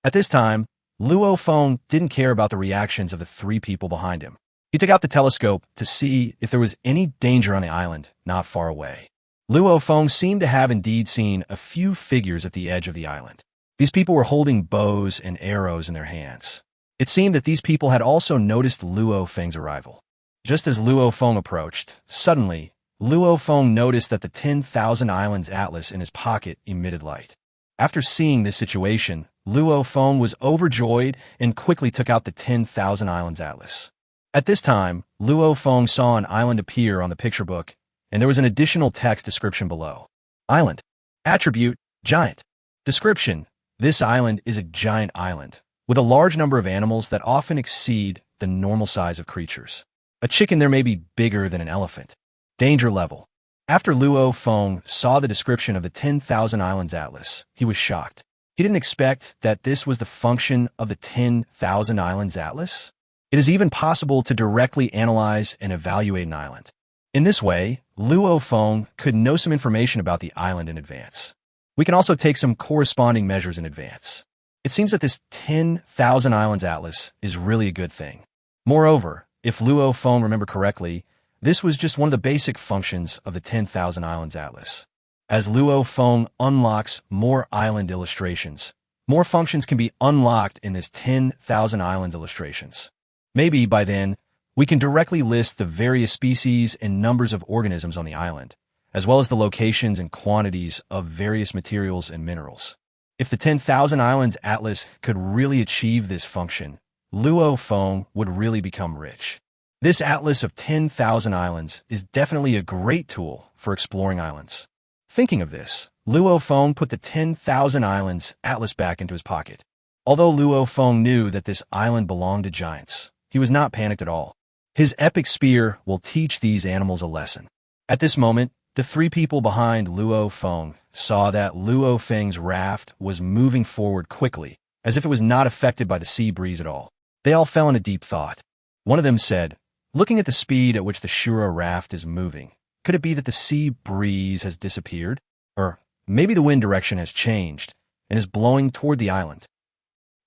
At this time, Luo Feng didn't care about the reactions of the three people behind him. He took out the telescope to see if there was any danger on the island not far away. Luo Feng seemed to have indeed seen a few figures at the edge of the island. These people were holding bows and arrows in their hands. It seemed that these people had also noticed Luo Feng's arrival. Just as Luo Feng approached, suddenly, Luo Feng noticed that the 10,000 Islands Atlas in his pocket emitted light. After seeing this situation, Luo Feng was overjoyed and quickly took out the 10,000 Islands Atlas. At this time, Luo Feng saw an island appear on the picture book, and there was an additional text description below. Island. Attribute, giant. Description. This island is a giant island, with a large number of animals that often exceed the normal size of creatures. A chicken there may be bigger than an elephant. Danger level. After Luo Feng saw the description of the 10,000 Islands Atlas, he was shocked. He didn't expect that this was the function of the 10,000 Islands Atlas. It is even possible to directly analyze and evaluate an island. In this way, Luo Feng could know some information about the island in advance. We can also take some corresponding measures in advance. It seems that this 10,000 Islands Atlas is really a good thing. Moreover, if Luo Feng remembered correctly, this was just one of the basic functions of the 10,000 Islands Atlas. As Luo Feng unlocks more island illustrations, more functions can be unlocked in this 10,000 Islands illustrations. Maybe by then, we can directly list the various species and numbers of organisms on the island, as well as the locations and quantities of various materials and minerals. If the 10,000 Islands Atlas could really achieve this function, Luo Feng would really become rich. This atlas of 10,000 islands is definitely a great tool for exploring islands. Thinking of this, Luo Feng put the 10,000 Islands Atlas back into his pocket. Although Luo Feng knew that this island belonged to giants, he was not panicked at all. His epic spear will teach these animals a lesson. At this moment, the three people behind Luo Feng saw that Luo Feng's raft was moving forward quickly, as if it was not affected by the sea breeze at all. They all fell into deep thought. One of them said, "Looking at the speed at which the Shura raft is moving, could it be that the sea breeze has disappeared? Or maybe the wind direction has changed and is blowing toward the island?"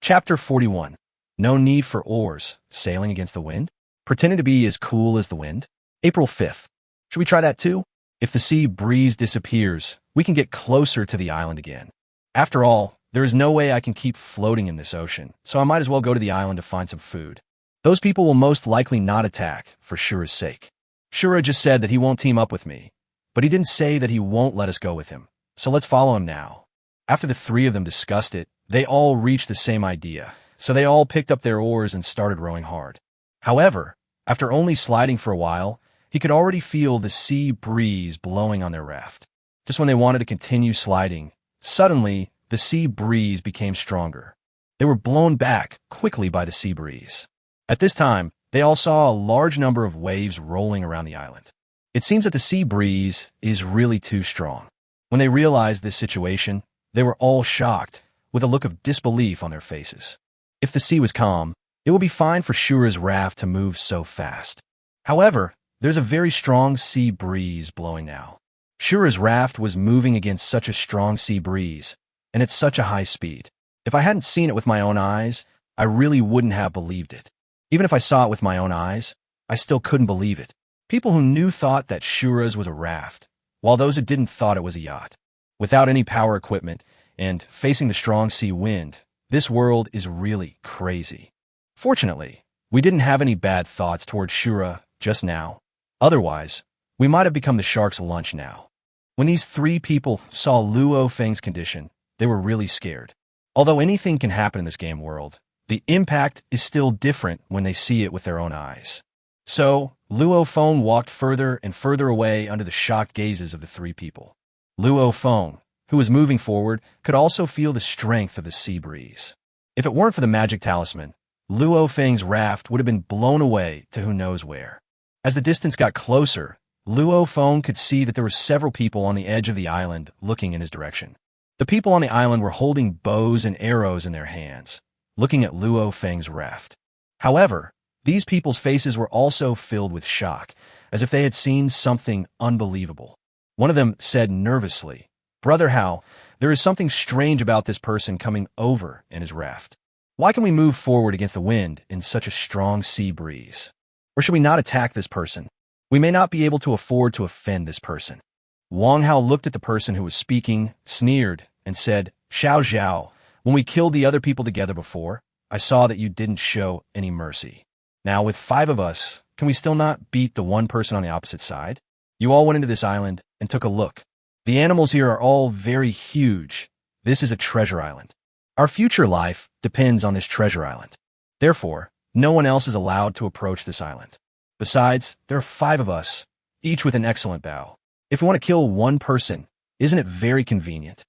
Chapter 41. No need for oars, sailing against the wind? Pretending to be as cool as the wind? April 5th. Should we try that too? If the sea breeze disappears, we can get closer to the island again. After all, there is no way I can keep floating in this ocean, so I might as well go to the island to find some food. Those people will most likely not attack, for Shura's sake. Shura just said that he won't team up with me, but he didn't say that he won't let us go with him, so let's follow him now. After the three of them discussed it, they all reached the same idea, so they all picked up their oars and started rowing hard. However, after only sliding for a while, he could already feel the sea breeze blowing on their raft. Just when they wanted to continue sliding, suddenly, the sea breeze became stronger. They were blown back quickly by the sea breeze. At this time, They all saw a large number of waves rolling around the island. It seems that the sea breeze is really too strong. When they realized this situation, they were all shocked, with a look of disbelief on their faces. If the sea was calm, it would be fine for Shura's raft to move so fast. However, there's a very strong sea breeze blowing now. Shura's raft was moving against such a strong sea breeze, and at such a high speed. If I hadn't seen it with my own eyes, I really wouldn't have believed it. Even if I saw it with my own eyes, I still couldn't believe it. People who knew thought that Shura's was a raft, while those who didn't thought it was a yacht. Without any power equipment, and facing the strong sea wind, this world is really crazy. Fortunately, we didn't have any bad thoughts towards Shura just now. Otherwise, we might have become the shark's lunch now. When these three people saw Luo Feng's condition, they were really scared. Although anything can happen in this game world, the impact is still different when they see it with their own eyes. So, Luo Feng walked further and further away under the shocked gazes of the three people. Luo Feng, who was moving forward, could also feel the strength of the sea breeze. If it weren't for the magic talisman, Luo Feng's raft would have been blown away to who knows where. As the distance got closer, Luo Feng could see that there were several people on the edge of the island looking in his direction. The people on the island were holding bows and arrows in their hands, looking at Luo Feng's raft. However, these people's faces were also filled with shock, as if they had seen something unbelievable. One of them said nervously, "Brother Hao, there is something strange about this person coming over in his raft. Why can we move forward against the wind in such a strong sea breeze? Or should we not attack this person? We may not be able to afford to offend this person." Wang Hao looked at the person who was speaking, sneered, and said, "Xiao Zhao, when we killed the other people together before, I saw that you didn't show any mercy. Now, with 5 of us, can we still not beat the one person on the opposite side? You all went into this island and took a look. The animals here are all very huge. This is a treasure island. Our future life depends on this treasure island. Therefore, no one else is allowed to approach this island. Besides, there are 5 of us, each with an excellent bow. If we want to kill one person, isn't it very convenient?"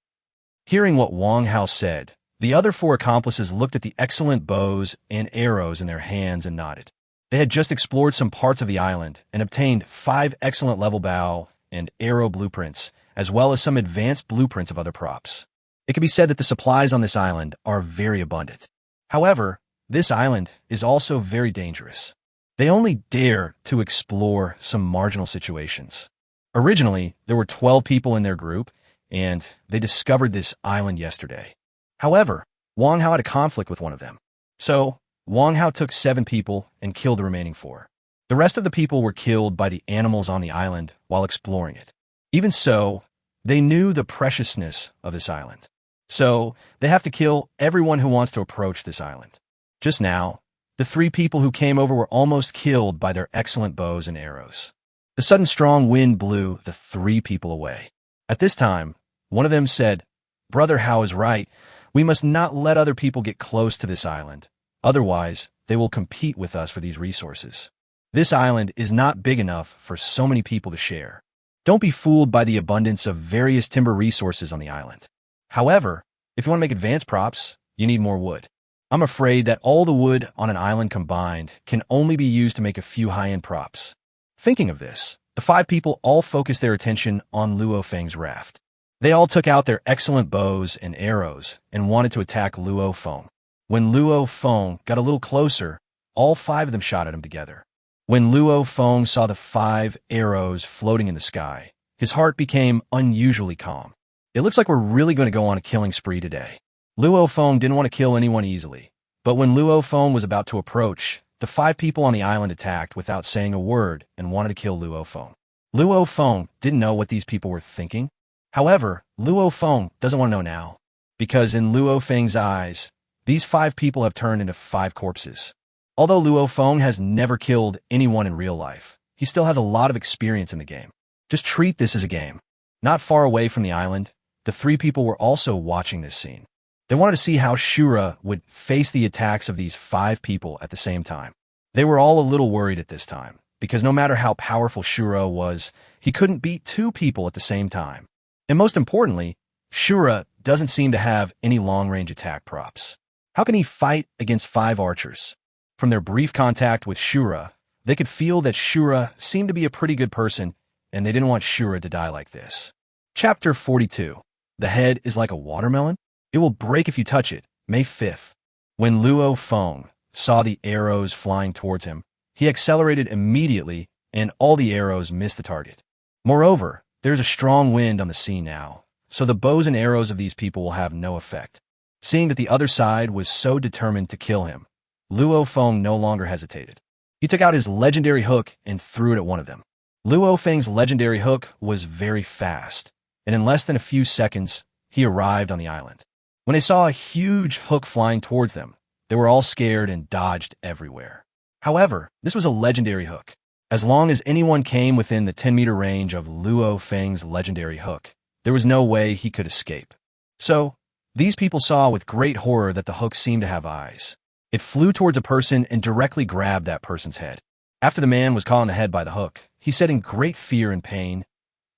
Hearing what Wang Hao said, the other 4 accomplices looked at the excellent bows and arrows in their hands and nodded. They had just explored some parts of the island and obtained 5 excellent level bow and arrow blueprints, as well as some advanced blueprints of other props. It can be said that the supplies on this island are very abundant. However, this island is also very dangerous. They only dare to explore some marginal situations. Originally, there were 12 people in their group, and they discovered this island yesterday. However, Wang Hao had a conflict with one of them. So, Wang Hao took 7 people and killed the remaining 4. The rest of the people were killed by the animals on the island while exploring it. Even so, they knew the preciousness of this island. So, they have to kill everyone who wants to approach this island. Just now, the 3 people who came over were almost killed by their excellent bows and arrows. The sudden strong wind blew the 3 people away. At this time, one of them said, "Brother Hao is right. We must not let other people get close to this island. Otherwise, they will compete with us for these resources. This island is not big enough for so many people to share. Don't be fooled by the abundance of various timber resources on the island. However, if you want to make advanced props, you need more wood. I'm afraid that all the wood on an island combined can only be used to make a few high-end props." Thinking of this, the 5 people all focused their attention on Luo Feng's raft. They all took out their excellent bows and arrows and wanted to attack Luo Feng. When Luo Feng got a little closer, all 5 of them shot at him together. When Luo Feng saw the 5 arrows floating in the sky, his heart became unusually calm. It looks like we're really going to go on a killing spree today. Luo Feng didn't want to kill anyone easily, but when Luo Feng was about to approach, the 5 people on the island attacked without saying a word and wanted to kill Luo Feng. Luo Feng didn't know what these people were thinking. However, Luo Feng doesn't want to know now, because in Luo Feng's eyes, these 5 people have turned into 5 corpses. Although Luo Feng has never killed anyone in real life, he still has a lot of experience in the game. Just treat this as a game. Not far away from the island, the 3 people were also watching this scene. They wanted to see how Shura would face the attacks of these 5 people at the same time. They were all a little worried at this time, because no matter how powerful Shura was, he couldn't beat 2 people at the same time. And most importantly, Shura doesn't seem to have any long-range attack props. How can he fight against 5 archers? From their brief contact with Shura, they could feel that Shura seemed to be a pretty good person, and they didn't want Shura to die like this. Chapter 42. The head is like a watermelon? It will break if you touch it. May 5th. When Luo Feng saw the arrows flying towards him, he accelerated immediately, and all the arrows missed the target. Moreover, there's a strong wind on the sea now, so the bows and arrows of these people will have no effect. Seeing that the other side was so determined to kill him, Luo Feng no longer hesitated. He took out his legendary hook and threw it at one of them. Luo Feng's legendary hook was very fast, and in less than a few seconds, he arrived on the island. When they saw a huge hook flying towards them, they were all scared and dodged everywhere. However, this was a legendary hook. As long as anyone came within the 10-meter range of Luo Feng's legendary hook, there was no way he could escape. So, these people saw with great horror that the hook seemed to have eyes. It flew towards a person and directly grabbed that person's head. After the man was caught on the head by the hook, he said in great fear and pain,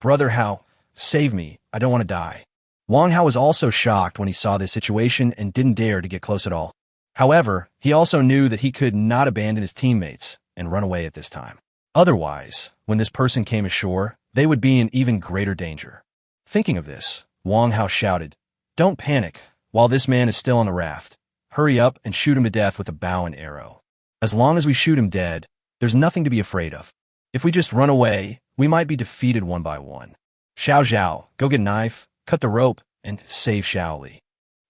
"Brother Hao, save me, I don't want to die." Wang Hao was also shocked when he saw this situation and didn't dare to get close at all. However, he also knew that he could not abandon his teammates and run away at this time. Otherwise, when this person came ashore, they would be in even greater danger. Thinking of this, Wang Hao shouted, "Don't panic, while this man is still on the raft. Hurry up and shoot him to death with a bow and arrow. As long as we shoot him dead, there's nothing to be afraid of. If we just run away, we might be defeated one by one. Xiao Zhao, go get a knife, cut the rope, and save Xiao Li."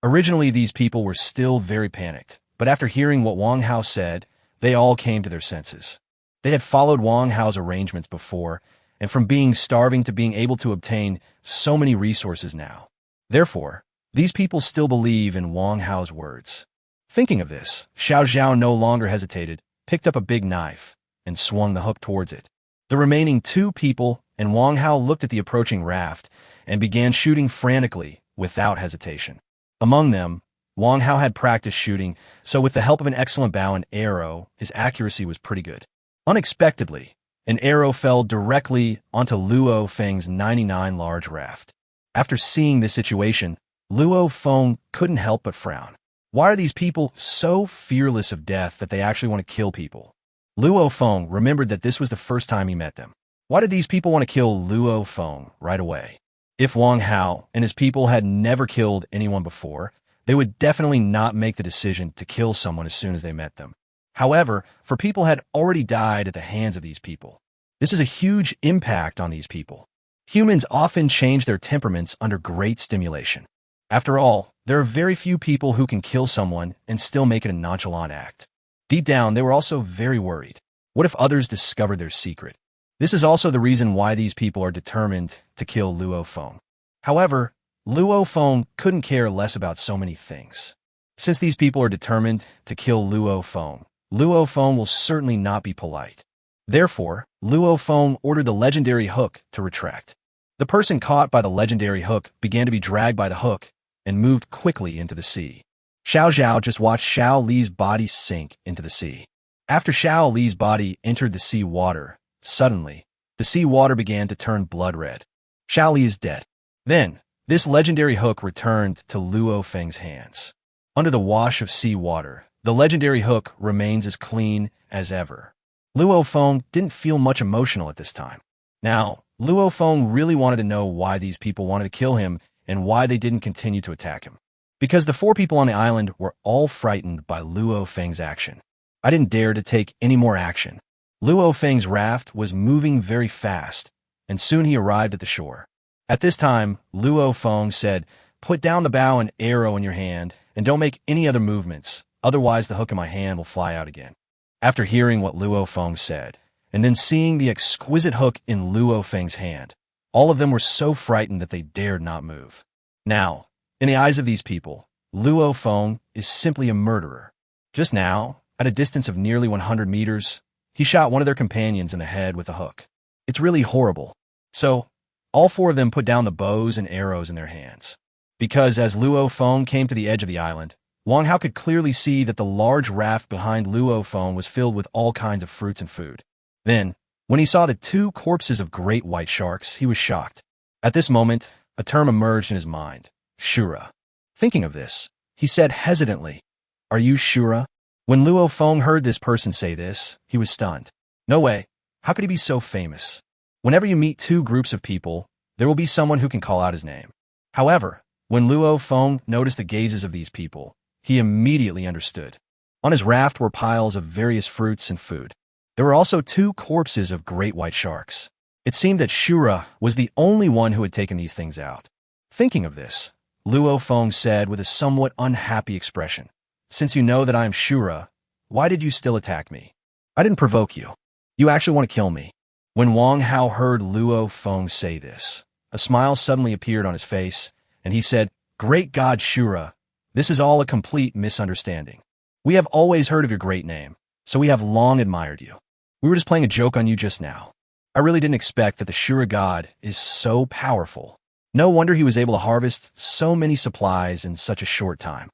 Originally, these people were still very panicked, but after hearing what Wang Hao said, they all came to their senses. They had followed Wang Hao's arrangements before, and from being starving to being able to obtain so many resources now. Therefore, these people still believe in Wang Hao's words. Thinking of this, Xiao Zhao no longer hesitated, picked up a big knife, and swung the hook towards it. The remaining two people and Wang Hao looked at the approaching raft and began shooting frantically without hesitation. Among them, Wang Hao had practiced shooting, so with the help of an excellent bow and arrow, his accuracy was pretty good. Unexpectedly, an arrow fell directly onto Luo Feng's 99 large raft. After seeing this situation, Luo Feng couldn't help but frown. Why are these people so fearless of death that they actually want to kill people? Luo Feng remembered that this was the first time he met them. Why did these people want to kill Luo Feng right away? If Wang Hao and his people had never killed anyone before, they would definitely not make the decision to kill someone as soon as they met them. However, for people had already died at the hands of these people. This is a huge impact on these people. Humans often change their temperaments under great stimulation. After all, there are very few people who can kill someone and still make it a nonchalant act. Deep down, they were also very worried. What if others discovered their secret? This is also the reason why these people are determined to kill Luo Feng. However, Luo Feng couldn't care less about so many things. Since these people are determined to kill Luo Feng will certainly not be polite. Therefore, Luo Feng ordered the legendary hook to retract. The person caught by the legendary hook began to be dragged by the hook and moved quickly into the sea. Xiao Zhao just watched Xiao Li's body sink into the sea. After Xiao Li's body entered the sea water, suddenly, the sea water began to turn blood red. Xiao Li is dead. Then, this legendary hook returned to Luo Feng's hands. Under the wash of sea water, the legendary hook remains as clean as ever. Luo Feng didn't feel much emotional at this time. Now, Luo Feng really wanted to know why these people wanted to kill him and why they didn't continue to attack him. Because the four people on the island were all frightened by Luo Feng's action. I didn't dare to take any more action. Luo Feng's raft was moving very fast, and soon he arrived at the shore. At this time, Luo Feng said, "Put down the bow and arrow in your hand, and don't make any other movements, otherwise the hook in my hand will fly out again." After hearing what Luo Feng said, and then seeing the exquisite hook in Luo Feng's hand, all of them were so frightened that they dared not move. Now, in the eyes of these people, Luo Feng is simply a murderer. Just now, at a distance of nearly 100 meters, he shot one of their companions in the head with a hook. It's really horrible. So, all four of them put down the bows and arrows in their hands. Because as Luo Feng came to the edge of the island, Wang Hao could clearly see that the large raft behind Luo Feng was filled with all kinds of fruits and food. Then, when he saw the two corpses of great white sharks, he was shocked. At this moment, a term emerged in his mind, Shura. Thinking of this, he said hesitantly, "Are you Shura?" When Luo Feng heard this person say this, he was stunned. No way. How could he be so famous? Whenever you meet two groups of people, there will be someone who can call out his name. However, when Luo Feng noticed the gazes of these people, he immediately understood. On his raft were piles of various fruits and food. There were also two corpses of great white sharks. It seemed that Shura was the only one who had taken these things out. Thinking of this, Luo Feng said with a somewhat unhappy expression, "Since you know that I am Shura, why did you still attack me? I didn't provoke you. You actually want to kill me." When Wang Hao heard Luo Feng say this, a smile suddenly appeared on his face, and he said, "Great God Shura, this is all a complete misunderstanding. We have always heard of your great name, so we have long admired you. We were just playing a joke on you just now. I really didn't expect that the Shura god is so powerful. No wonder he was able to harvest so many supplies in such a short time."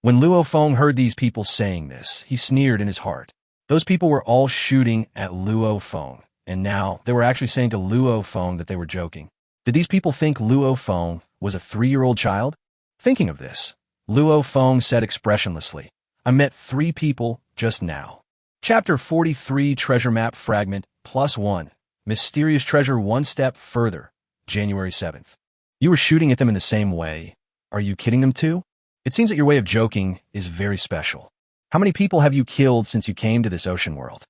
When Luo Feng heard these people saying this, he sneered in his heart. Those people were all shooting at Luo Feng, and now they were actually saying to Luo Feng that they were joking. Did these people think Luo Feng was a 3-year-old child? Thinking of this, Luo Feng said expressionlessly, "I met 3 people just now." Chapter 43 Treasure Map Fragment +1 Mysterious Treasure One Step Further, January 7th. You were shooting at them in the same way. Are you kidding them too? It seems that your way of joking is very special. How many people have you killed since you came to this ocean world?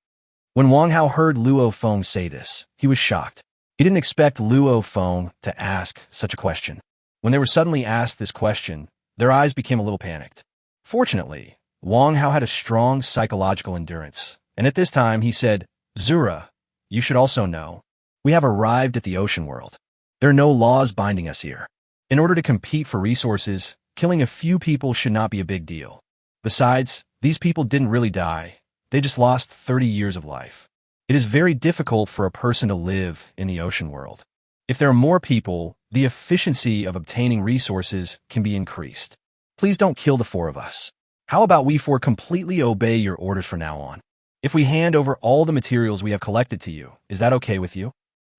When Wang Hao heard Luo Feng say this, he was shocked. He didn't expect Luo Feng to ask such a question. When they were suddenly asked this question, their eyes became a little panicked. Fortunately, Wang Hao had a strong psychological endurance, and at this time he said, "Zura, you should also know. We have arrived at the ocean world. There are no laws binding us here. In order to compete for resources, killing a few people should not be a big deal. Besides, these people didn't really die. They just lost 30 years of life. It is very difficult for a person to live in the ocean world. If there are more people, the efficiency of obtaining resources can be increased. Please don't kill the 4 of us. How about we 4 completely obey your orders from now on? If we hand over all the materials we have collected to you, is that okay with you?"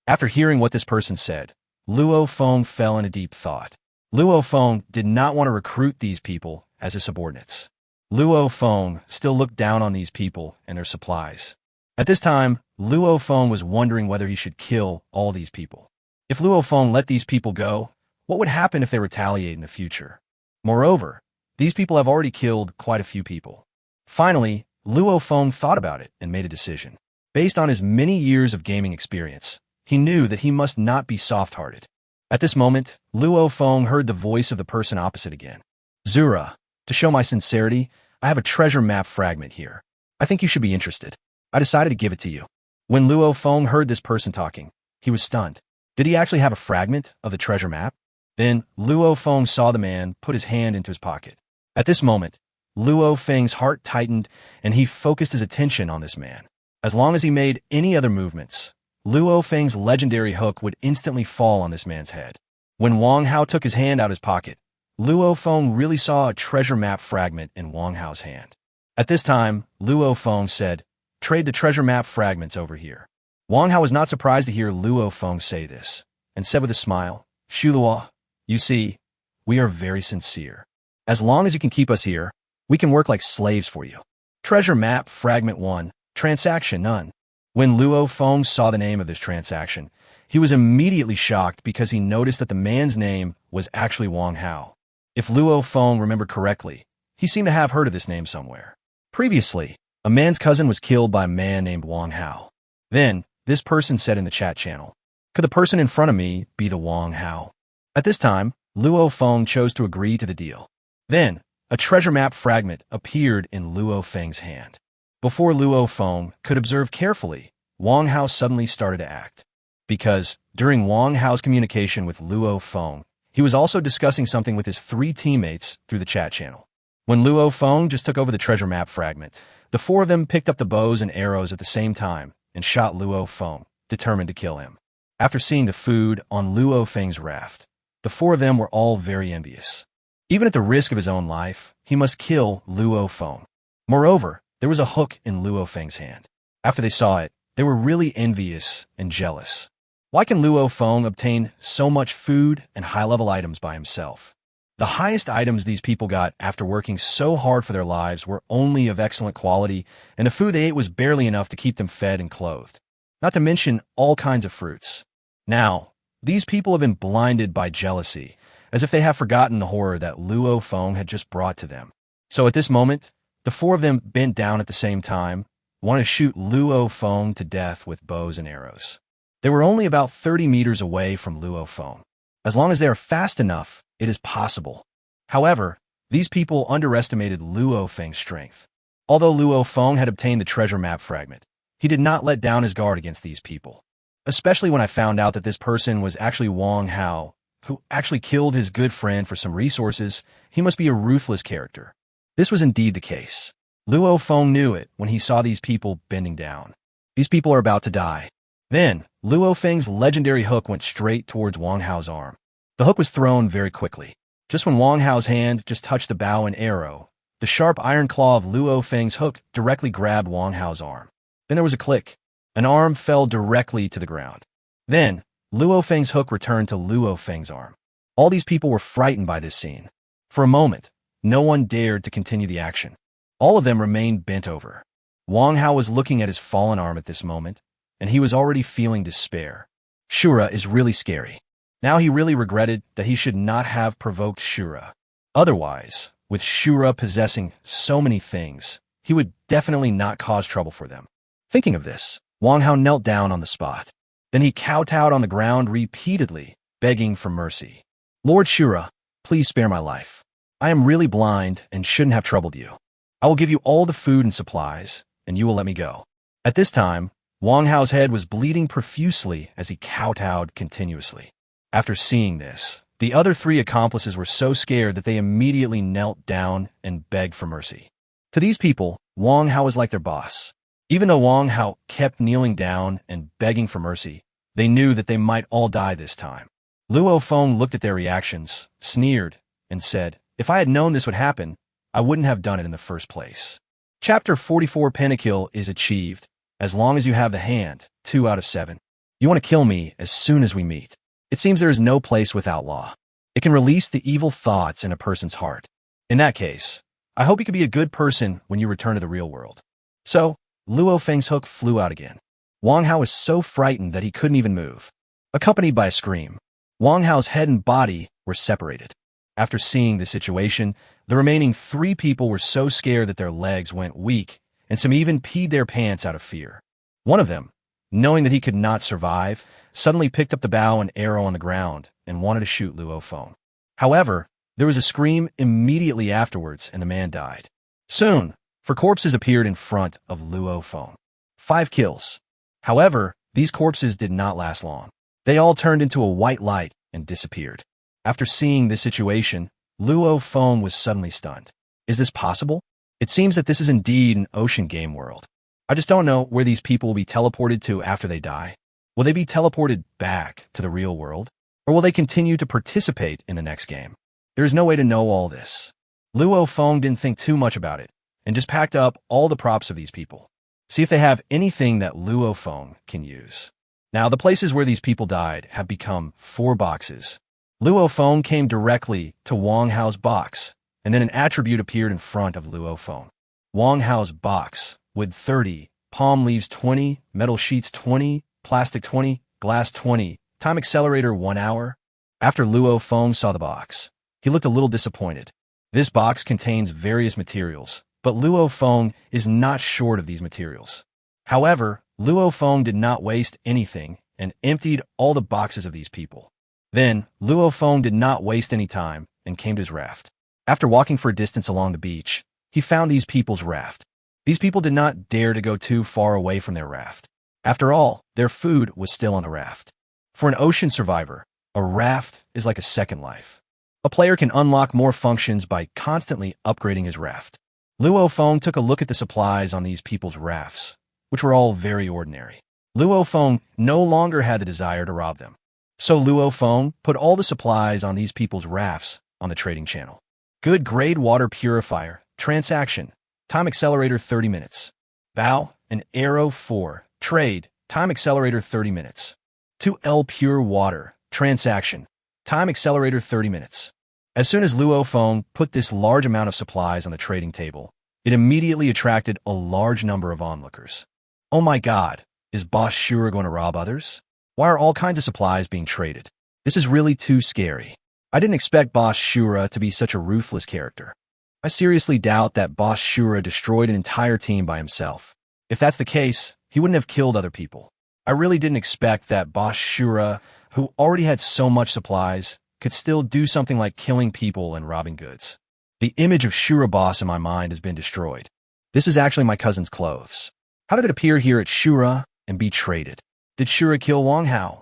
After hearing what this person said, Luo Feng fell in a deep thought. Luo Feng did not want to recruit these people as his subordinates. Luo Feng still looked down on these people and their supplies. At this time, Luo Feng was wondering whether he should kill all these people. If Luo Feng let these people go, what would happen if they retaliate in the future? Moreover, these people have already killed quite a few people. Finally, Luo Feng thought about it and made a decision. Based on his many years of gaming experience, he knew that he must not be soft-hearted. At this moment, Luo Feng heard the voice of the person opposite again. "Zura, to show my sincerity, I have a treasure map fragment here. I think you should be interested. I decided to give it to you." When Luo Feng heard this person talking, he was stunned. Did he actually have a fragment of the treasure map? Then Luo Feng saw the man put his hand into his pocket. At this moment, Luo Feng's heart tightened and he focused his attention on this man. As long as he made any other movements, Luo Feng's legendary hook would instantly fall on this man's head. When Wang Hao took his hand out of his pocket, Luo Feng really saw a treasure map fragment in Wang Hao's hand. At this time, Luo Feng said, "Trade the treasure map fragments over here." Wang Hao was not surprised to hear Luo Feng say this, and said with a smile, "Shuluo, you see, we are very sincere. As long as you can keep us here, we can work like slaves for you." Treasure map fragment 1, transaction none. When Luo Feng saw the name of this transaction, he was immediately shocked because he noticed that the man's name was actually Wang Hao. If Luo Feng remembered correctly, he seemed to have heard of this name somewhere. Previously, a man's cousin was killed by a man named Wang Hao. Then, this person said in the chat channel, "Could the person in front of me be the Wang Hao?" At this time, Luo Feng chose to agree to the deal. Then, a treasure map fragment appeared in Luo Feng's hand. Before Luo Feng could observe carefully, Wang Hao suddenly started to act. Because, during Wang Hao's communication with Luo Feng, he was also discussing something with his 3 teammates through the chat channel. When Luo Feng just took over the treasure map fragment, the 4 of them picked up the bows and arrows at the same time and shot Luo Feng, determined to kill him. After seeing the food on Luo Feng's raft, the 4 of them were all very envious. Even at the risk of his own life, he must kill Luo Feng. Moreover, there was a hook in Luo Feng's hand. After they saw it, they were really envious and jealous. Why can Luo Feng obtain so much food and high-level items by himself? The highest items these people got after working so hard for their lives were only of excellent quality, and the food they ate was barely enough to keep them fed and clothed. Not to mention all kinds of fruits. Now, these people have been blinded by jealousy, as if they have forgotten the horror that Luo Feng had just brought to them. So at this moment, the four of them bent down at the same time, wanted to shoot Luo Feng to death with bows and arrows. They were only about 30 meters away from Luo Feng. As long as they are fast enough, it is possible. However, these people underestimated Luo Feng's strength. Although Luo Feng had obtained the treasure map fragment, he did not let down his guard against these people. Especially when I found out that this person was actually Wang Hao, who actually killed his good friend for some resources. He must be a ruthless character. This was indeed the case. Luo Feng knew it when he saw these people bending down. These people are about to die. Then, Luo Feng's legendary hook went straight towards Wang Hao's arm. The hook was thrown very quickly. Just when Wang Hao's hand just touched the bow and arrow, the sharp iron claw of Luo Feng's hook directly grabbed Wang Hao's arm. Then there was a click. An arm fell directly to the ground. Then, Luo Feng's hook returned to Luo Feng's arm. All these people were frightened by this scene. For a moment, no one dared to continue the action. All of them remained bent over. Wang Hao was looking at his fallen arm at this moment, and he was already feeling despair. Shura is really scary. Now he really regretted that he should not have provoked Shura. Otherwise, with Shura possessing so many things, he would definitely not cause trouble for them. Thinking of this, Wang Hao knelt down on the spot. Then he kowtowed on the ground repeatedly, begging for mercy. Lord Shura, please spare my life. I am really blind and shouldn't have troubled you. I will give you all the food and supplies, and you will let me go. At this time, Wang Hao's head was bleeding profusely as he kowtowed continuously. After seeing this, the other three accomplices were so scared that they immediately knelt down and begged for mercy. To these people, Wang Hao was like their boss. Even though Wang Hao kept kneeling down and begging for mercy, they knew that they might all die this time. Luo Feng looked at their reactions, sneered, and said, "If I had known this would happen, I wouldn't have done it in the first place." Chapter 44 Pentakill is achieved, as long as you have the hand, 2 out of 7. You want to kill me as soon as we meet. It seems there is no place without law. It can release the evil thoughts in a person's heart. In that case, I hope you can be a good person when you return to the real world. So, Luo Feng's hook flew out again. Wang Hao was so frightened that he couldn't even move. Accompanied by a scream, Wang Hao's head and body were separated. After seeing the situation, the remaining 3 people were so scared that their legs went weak, and some even peed their pants out of fear. One of them, knowing that he could not survive, suddenly picked up the bow and arrow on the ground and wanted to shoot Luo Feng. However, there was a scream immediately afterwards and the man died. Soon, 4 corpses appeared in front of Luo Feng. 5 kills. However, these corpses did not last long. They all turned into a white light and disappeared. After seeing this situation, Luo Feng was suddenly stunned. Is this possible? It seems that this is indeed an ocean game world. I just don't know where these people will be teleported to after they die. Will they be teleported back to the real world? Or will they continue to participate in the next game? There is no way to know all this. Luo Feng didn't think too much about it, and just packed up all the props of these people. See if they have anything that Luo Feng can use. Now, the places where these people died have become 4 boxes. Luo Feng came directly to Wang Hao's box, and then an attribute appeared in front of Luo Feng. Wang Hao's box, wood 30, palm leaves 20, metal sheets 20, plastic 20, glass 20, time accelerator 1 hour. After Luo Feng saw the box, he looked a little disappointed. This box contains various materials, but Luo Feng is not short of these materials. However, Luo Feng did not waste anything and emptied all the boxes of these people. Then, Luo Feng did not waste any time and came to his raft. After walking for a distance along the beach, he found these people's raft. These people did not dare to go too far away from their raft. After all, their food was still on the raft. For an ocean survivor, a raft is like a second life. A player can unlock more functions by constantly upgrading his raft. Luo Feng took a look at the supplies on these people's rafts, which were all very ordinary. Luo Feng no longer had the desire to rob them. So Luo Feng put all the supplies on these people's rafts on the trading channel. Good grade water purifier, transaction, time accelerator 30 minutes. Bow and arrow 4, trade, time accelerator 30 minutes. 2L pure water, transaction, time accelerator 30 minutes. As soon as Luo Feng put this large amount of supplies on the trading table, it immediately attracted a large number of onlookers. Oh my god, is Boss Shura going to rob others? Why are all kinds of supplies being traded? This is really too scary. I didn't expect Boss Shura to be such a ruthless character. I seriously doubt that Boss Shura destroyed an entire team by himself. If that's the case, he wouldn't have killed other people. I really didn't expect that Boss Shura, who already had so much supplies, could still do something like killing people and robbing goods. The image of Shura Boss in my mind has been destroyed. This is actually my cousin's clothes. How did it appear here at Shura and be traded? Did Shura kill Wang Hao?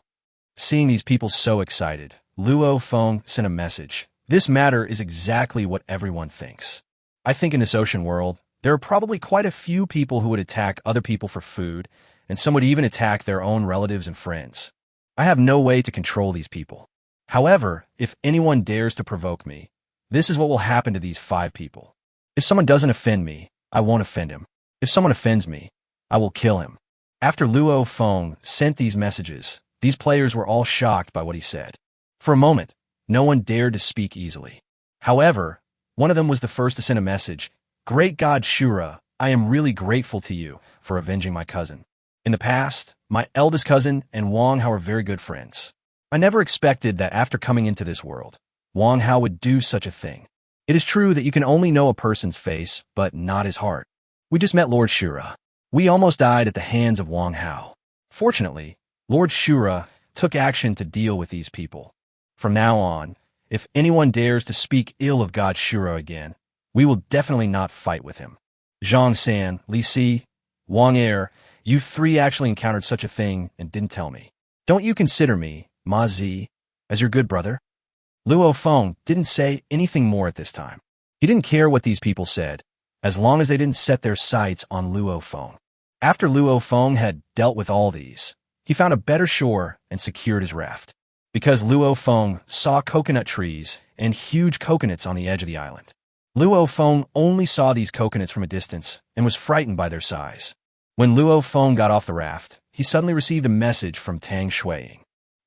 Seeing these people so excited, Luo Feng sent a message. This matter is exactly what everyone thinks. I think in this ocean world, there are probably quite a few people who would attack other people for food, and some would even attack their own relatives and friends. I have no way to control these people. However, if anyone dares to provoke me, this is what will happen to these 5 people. If someone doesn't offend me, I won't offend him. If someone offends me, I will kill him. After Luo Feng sent these messages, these players were all shocked by what he said. For a moment, no one dared to speak easily. However, one of them was the first to send a message. Great God Shura, I am really grateful to you for avenging my cousin. In the past, my eldest cousin and Wang Hao are very good friends. I never expected that after coming into this world, Wang Hao would do such a thing. It is true that you can only know a person's face, but not his heart. We just met Lord Shura. We almost died at the hands of Wang Hao. Fortunately, Lord Shura took action to deal with these people. From now on, if anyone dares to speak ill of God Shura again, we will definitely not fight with him. Zhang San, Li Si, Wang Er, you 3 actually encountered such a thing and didn't tell me. Don't you consider me, Ma Zi, as your good brother? Luo Feng didn't say anything more at this time. He didn't care what these people said, as long as they didn't set their sights on Luo Feng. After Luo Feng had dealt with all these, he found a better shore and secured his raft. Because Luo Feng saw coconut trees and huge coconuts on the edge of the island. Luo Feng only saw these coconuts from a distance and was frightened by their size. When Luo Feng got off the raft, he suddenly received a message from Tang Shui.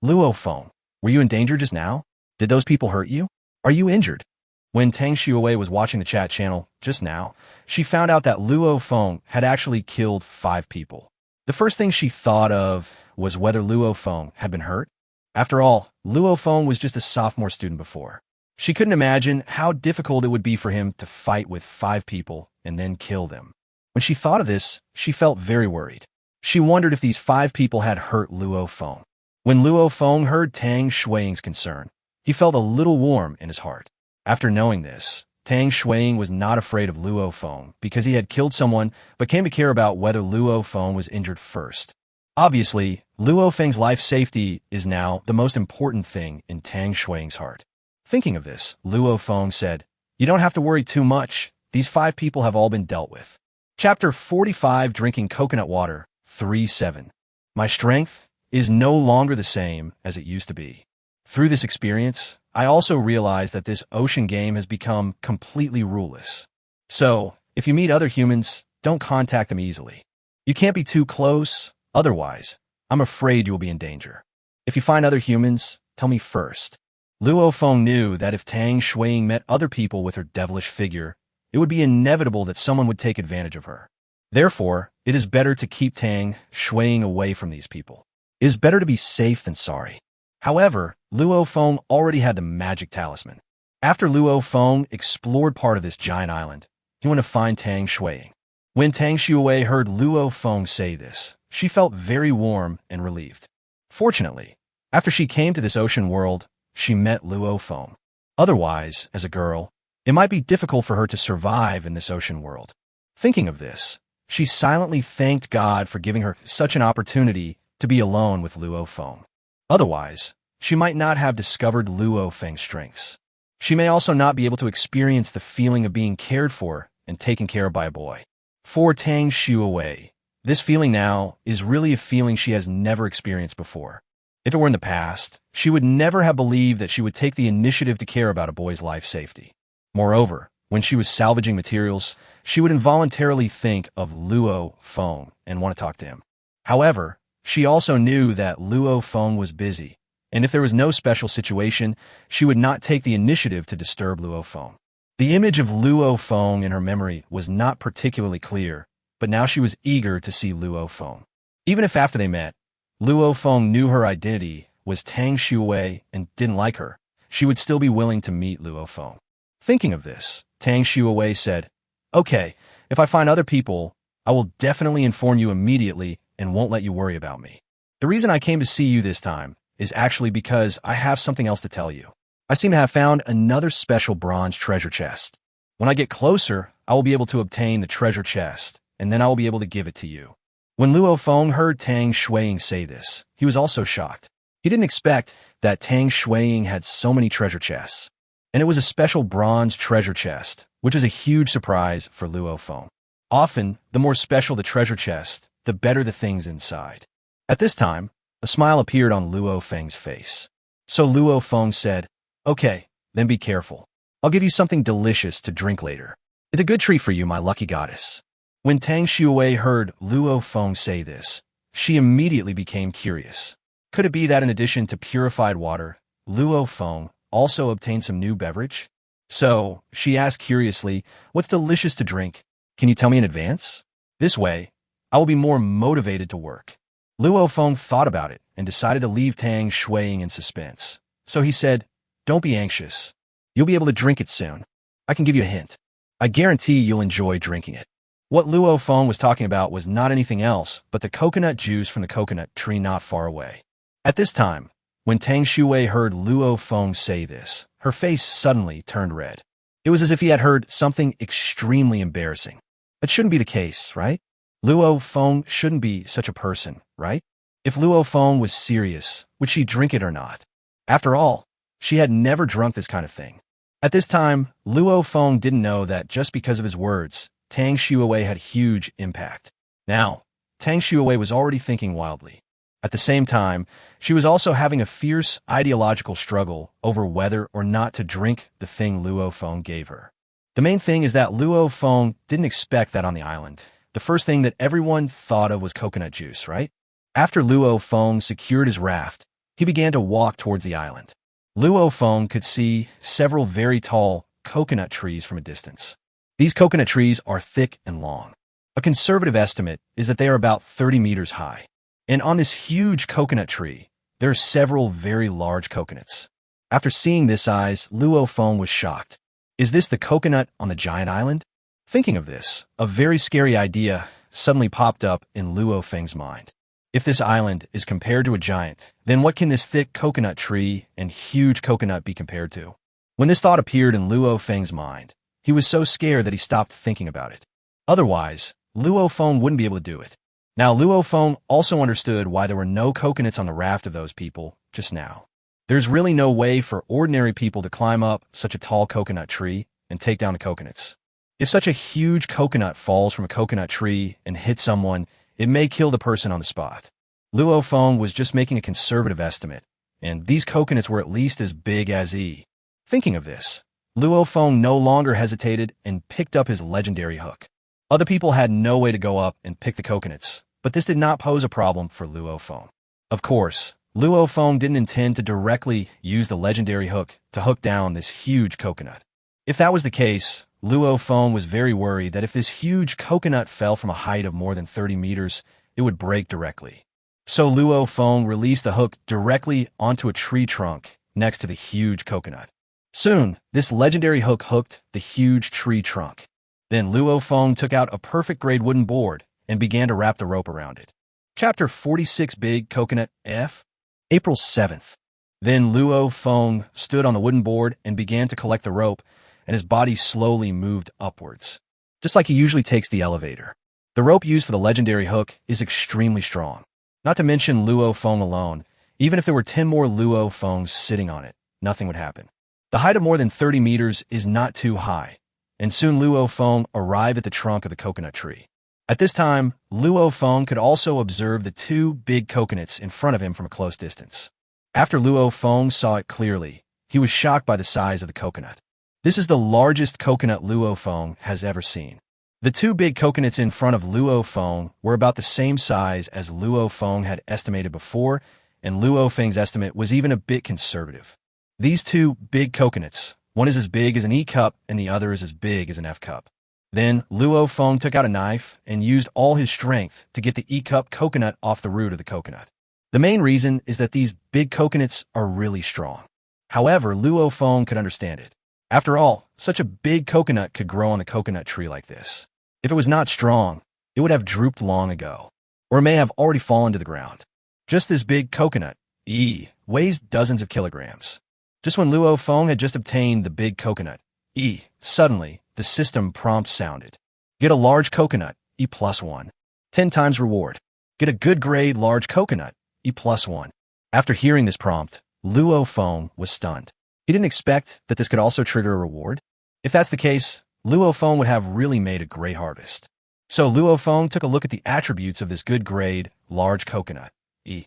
Luo Feng, were you in danger just now? Did those people hurt you? Are you injured? When Tang Shui was watching the chat channel just now, she found out that Luo Feng had actually killed 5 people. The first thing she thought of was whether Luo Feng had been hurt. After all, Luo Feng was just a sophomore student before. She couldn't imagine how difficult it would be for him to fight with 5 people and then kill them. When she thought of this, she felt very worried. She wondered if these 5 people had hurt Luo Feng. When Luo Feng heard Tang Shui's concern, he felt a little warm in his heart. After knowing this, Tang Shui was not afraid of Luo Feng because he had killed someone but came to care about whether Luo Feng was injured first. Obviously, Luo Feng's life safety is now the most important thing in Tang Shui's heart. Thinking of this, Luo Feng said, "You don't have to worry too much. These 5 people have all been dealt with." Chapter 45, Drinking Coconut Water, 3-7. My strength is no longer the same as it used to be. Through this experience, I also realized that this ocean game has become completely ruleless. So, if you meet other humans, don't contact them easily. You can't be too close, otherwise, I'm afraid you will be in danger. If you find other humans, tell me first. Luo Feng knew that if Tang Shui met other people with her devilish figure, it would be inevitable that someone would take advantage of her. Therefore, it is better to keep Tang Shui away from these people. It is better to be safe than sorry. However, Luo Feng already had the magic talisman. After Luo Feng explored part of this giant island, he went to find Tang Shui. When Tang Shui heard Luo Feng say this, she felt very warm and relieved. Fortunately, after she came to this ocean world, she met Luo Feng. Otherwise, as a girl, it might be difficult for her to survive in this ocean world. Thinking of this, she silently thanked God for giving her such an opportunity to be alone with Luo Feng. Otherwise, she might not have discovered Luo Feng's strengths. She may also not be able to experience the feeling of being cared for and taken care of by a boy. For Tang Shui, this feeling now is really a feeling she has never experienced before. If it were in the past, she would never have believed that she would take the initiative to care about a boy's life safety. Moreover, when she was salvaging materials, she would involuntarily think of Luo Feng and want to talk to him. However, she also knew that Luo Feng was busy, and if there was no special situation, she would not take the initiative to disturb Luo Feng. The image of Luo Feng in her memory was not particularly clear, but now she was eager to see Luo Feng. Even if after they met, Luo Feng knew her identity was Tang Shui and didn't like her, she would still be willing to meet Luo Feng. Thinking of this, Tang Shui said, "Okay, if I find other people, I will definitely inform you immediately and won't let you worry about me. The reason I came to see you this time is actually because I have something else to tell you. I seem to have found another special bronze treasure chest. When I get closer, I will be able to obtain the treasure chest, and then I will be able to give it to you." When Luo Feng heard Tang Shuiying say this, he was also shocked. He didn't expect that Tang Shuiying had so many treasure chests, and it was a special bronze treasure chest, which is a huge surprise for Luo Feng. Often, the more special the treasure chest, the better the things inside. At this time, a smile appeared on Luo Feng's face. So Luo Feng said, "Okay, then be careful. I'll give you something delicious to drink later. It's a good treat for you, my lucky goddess." When Tang Shui heard Luo Feng say this, she immediately became curious. Could it be that in addition to purified water, Luo Feng also obtained some new beverage? So, she asked curiously, "What's delicious to drink? Can you tell me in advance? This way, I will be more motivated to work." Luo Feng thought about it and decided to leave Tang Shuiying in suspense. So he said, "Don't be anxious. You'll be able to drink it soon. I can give you a hint. I guarantee you'll enjoy drinking it." What Luo Feng was talking about was not anything else but the coconut juice from the coconut tree not far away. At this time, when Tang Shui heard Luo Feng say this, her face suddenly turned red. It was as if he had heard something extremely embarrassing. That shouldn't be the case, right? Luo Feng shouldn't be such a person, right? If Luo Feng was serious, would she drink it or not? After all, she had never drunk this kind of thing. At this time, Luo Feng didn't know that just because of his words, Tang Shui had huge impact. Now, Tang Shui was already thinking wildly. At the same time, she was also having a fierce ideological struggle over whether or not to drink the thing Luo Feng gave her. The main thing is that Luo Feng didn't expect that on the island. The first thing that everyone thought of was coconut juice, right? After Luo Feng secured his raft, he began to walk towards the island. Luo Feng could see several very tall coconut trees from a distance. These coconut trees are thick and long. A conservative estimate is that they are about 30 meters high. And on this huge coconut tree, there are several very large coconuts. After seeing this size, Luo Feng was shocked. Is this the coconut on the giant island? Thinking of this, a very scary idea suddenly popped up in Luo Feng's mind. If this island is compared to a giant, then what can this thick coconut tree and huge coconut be compared to? When this thought appeared in Luo Feng's mind, he was so scared that he stopped thinking about it. Otherwise, Luo Feng wouldn't be able to do it. Now, Luo Feng also understood why there were no coconuts on the raft of those people just now. There's really no way for ordinary people to climb up such a tall coconut tree and take down the coconuts. If such a huge coconut falls from a coconut tree and hits someone, it may kill the person on the spot. Luo Feng was just making a conservative estimate, and these coconuts were at least as big as E. Thinking of this, Luo Feng no longer hesitated and picked up his legendary hook. Other people had no way to go up and pick the coconuts, but this did not pose a problem for Luo Feng. Of course, Luo Feng didn't intend to directly use the legendary hook to hook down this huge coconut. If that was the case, Luo Feng was very worried that if this huge coconut fell from a height of more than 30 meters, it would break directly. So Luo Feng released the hook directly onto a tree trunk next to the huge coconut. Soon, this legendary hook hooked the huge tree trunk. Then Luo Feng took out a perfect-grade wooden board and began to wrap the rope around it. Chapter 46 Big Coconut F. April 7th. Then Luo Feng stood on the wooden board and began to collect the rope, and his body slowly moved upwards, just like he usually takes the elevator. The rope used for the legendary hook is extremely strong. Not to mention Luo Feng alone, even if there were 10 more Luo Fengs sitting on it, nothing would happen. The height of more than 30 meters is not too high, and soon Luo Feng arrived at the trunk of the coconut tree. At this time, Luo Feng could also observe the two big coconuts in front of him from a close distance. After Luo Feng saw it clearly, he was shocked by the size of the coconut. This is the largest coconut Luo Feng has ever seen. The two big coconuts in front of Luo Feng were about the same size as Luo Feng had estimated before, and Luo Feng's estimate was even a bit conservative. These two big coconuts, one is as big as an E cup and the other is as big as an F cup. Then Luo Feng took out a knife and used all his strength to get the E cup coconut off the root of the coconut. The main reason is that these big coconuts are really strong. However, Luo Feng could understand it. After all, such a big coconut could grow on the coconut tree like this. If it was not strong, it would have drooped long ago, or it may have already fallen to the ground. Just this big coconut, E, weighs dozens of kilograms. Just when Luo Feng had just obtained the big coconut, E, suddenly, the system prompt sounded. Get a large coconut, E plus 1. 10 times reward. Get a good grade large coconut, E plus 1. After hearing this prompt, Luo Feng was stunned. He didn't expect that this could also trigger a reward. If that's the case, Luo Feng would have really made a great harvest. So Luo Feng took a look at the attributes of this good grade large coconut, E.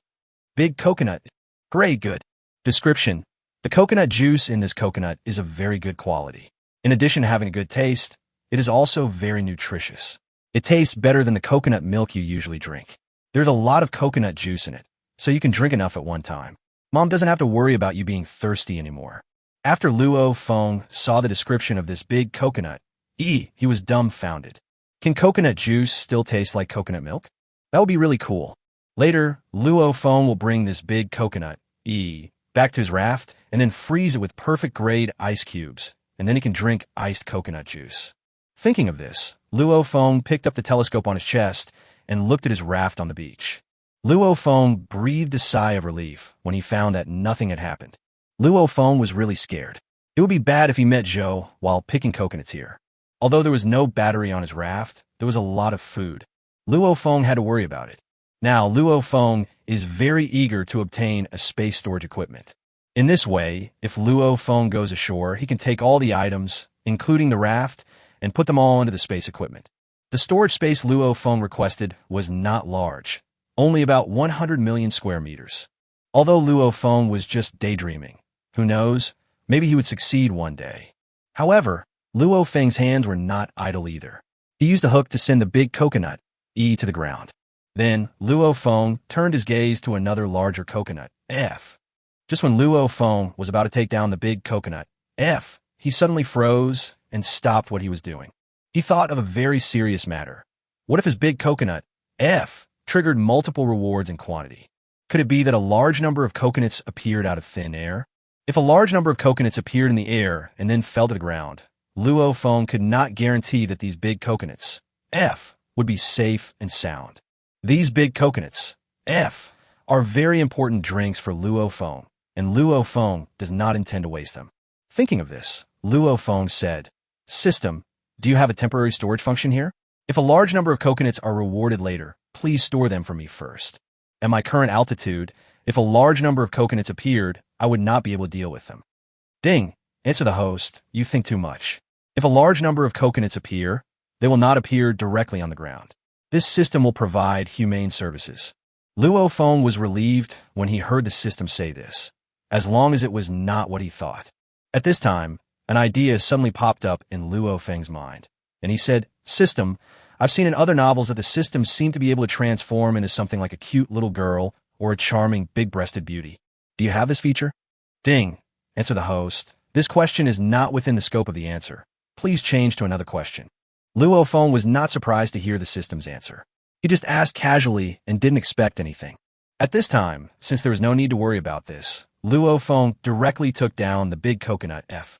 Big coconut. Grade good. Description. The coconut juice in this coconut is of very good quality. In addition to having a good taste, it is also very nutritious. It tastes better than the coconut milk you usually drink. There's a lot of coconut juice in it, so you can drink enough at one time. Mom doesn't have to worry about you being thirsty anymore. After Luo Feng saw the description of this big coconut, he was dumbfounded. Can coconut juice still taste like coconut milk? That would be really cool. Later, Luo Feng will bring this big coconut, back to his raft and then freeze it with perfect grade ice cubes, and then he can drink iced coconut juice. Thinking of this, Luo Feng picked up the telescope on his chest and looked at his raft on the beach. Luo Feng breathed a sigh of relief when he found that nothing had happened. Luo Feng was really scared. It would be bad if he met Zhou while picking coconuts here. Although there was no battery on his raft, there was a lot of food. Luo Feng had to worry about it. Now, Luo Feng is very eager to obtain a space storage equipment. In this way, if Luo Feng goes ashore, he can take all the items, including the raft, and put them all into the space equipment. The storage space Luo Feng requested was not large, only about 100 million square meters. Although Luo Feng was just daydreaming, who knows, maybe he would succeed one day. However, Luo Feng's hands were not idle either. He used a hook to send the big coconut, E, to the ground. Then, Luo Feng turned his gaze to another larger coconut, F. Just when Luo Feng was about to take down the big coconut, F, he suddenly froze and stopped what he was doing. He thought of a very serious matter. What if his big coconut, F, triggered multiple rewards in quantity? Could it be that a large number of coconuts appeared out of thin air? If a large number of coconuts appeared in the air and then fell to the ground, Luo Feng could not guarantee that these big coconuts, F, would be safe and sound. These big coconuts, F, are very important drinks for Luo Feng, and Luo Feng does not intend to waste them. Thinking of this, Luo Feng said, System, do you have a temporary storage function here? If a large number of coconuts are rewarded later, please store them for me first. At my current altitude, if a large number of coconuts appeared, I would not be able to deal with them. Ding, answer the host, you think too much. If a large number of coconuts appear, they will not appear directly on the ground. This system will provide humane services. Luo Feng was relieved when he heard the system say this, as long as it was not what he thought. At this time, an idea suddenly popped up in Luo Feng's mind, and he said, System, I've seen in other novels that the systems seem to be able to transform into something like a cute little girl or a charming big-breasted beauty. Do you have this feature? Ding, answer the host. This question is not within the scope of the answer. Please change to another question. Luo Feng was not surprised to hear the system's answer. He just asked casually and didn't expect anything. At this time, since there was no need to worry about this, Luo Feng directly took down the big coconut F.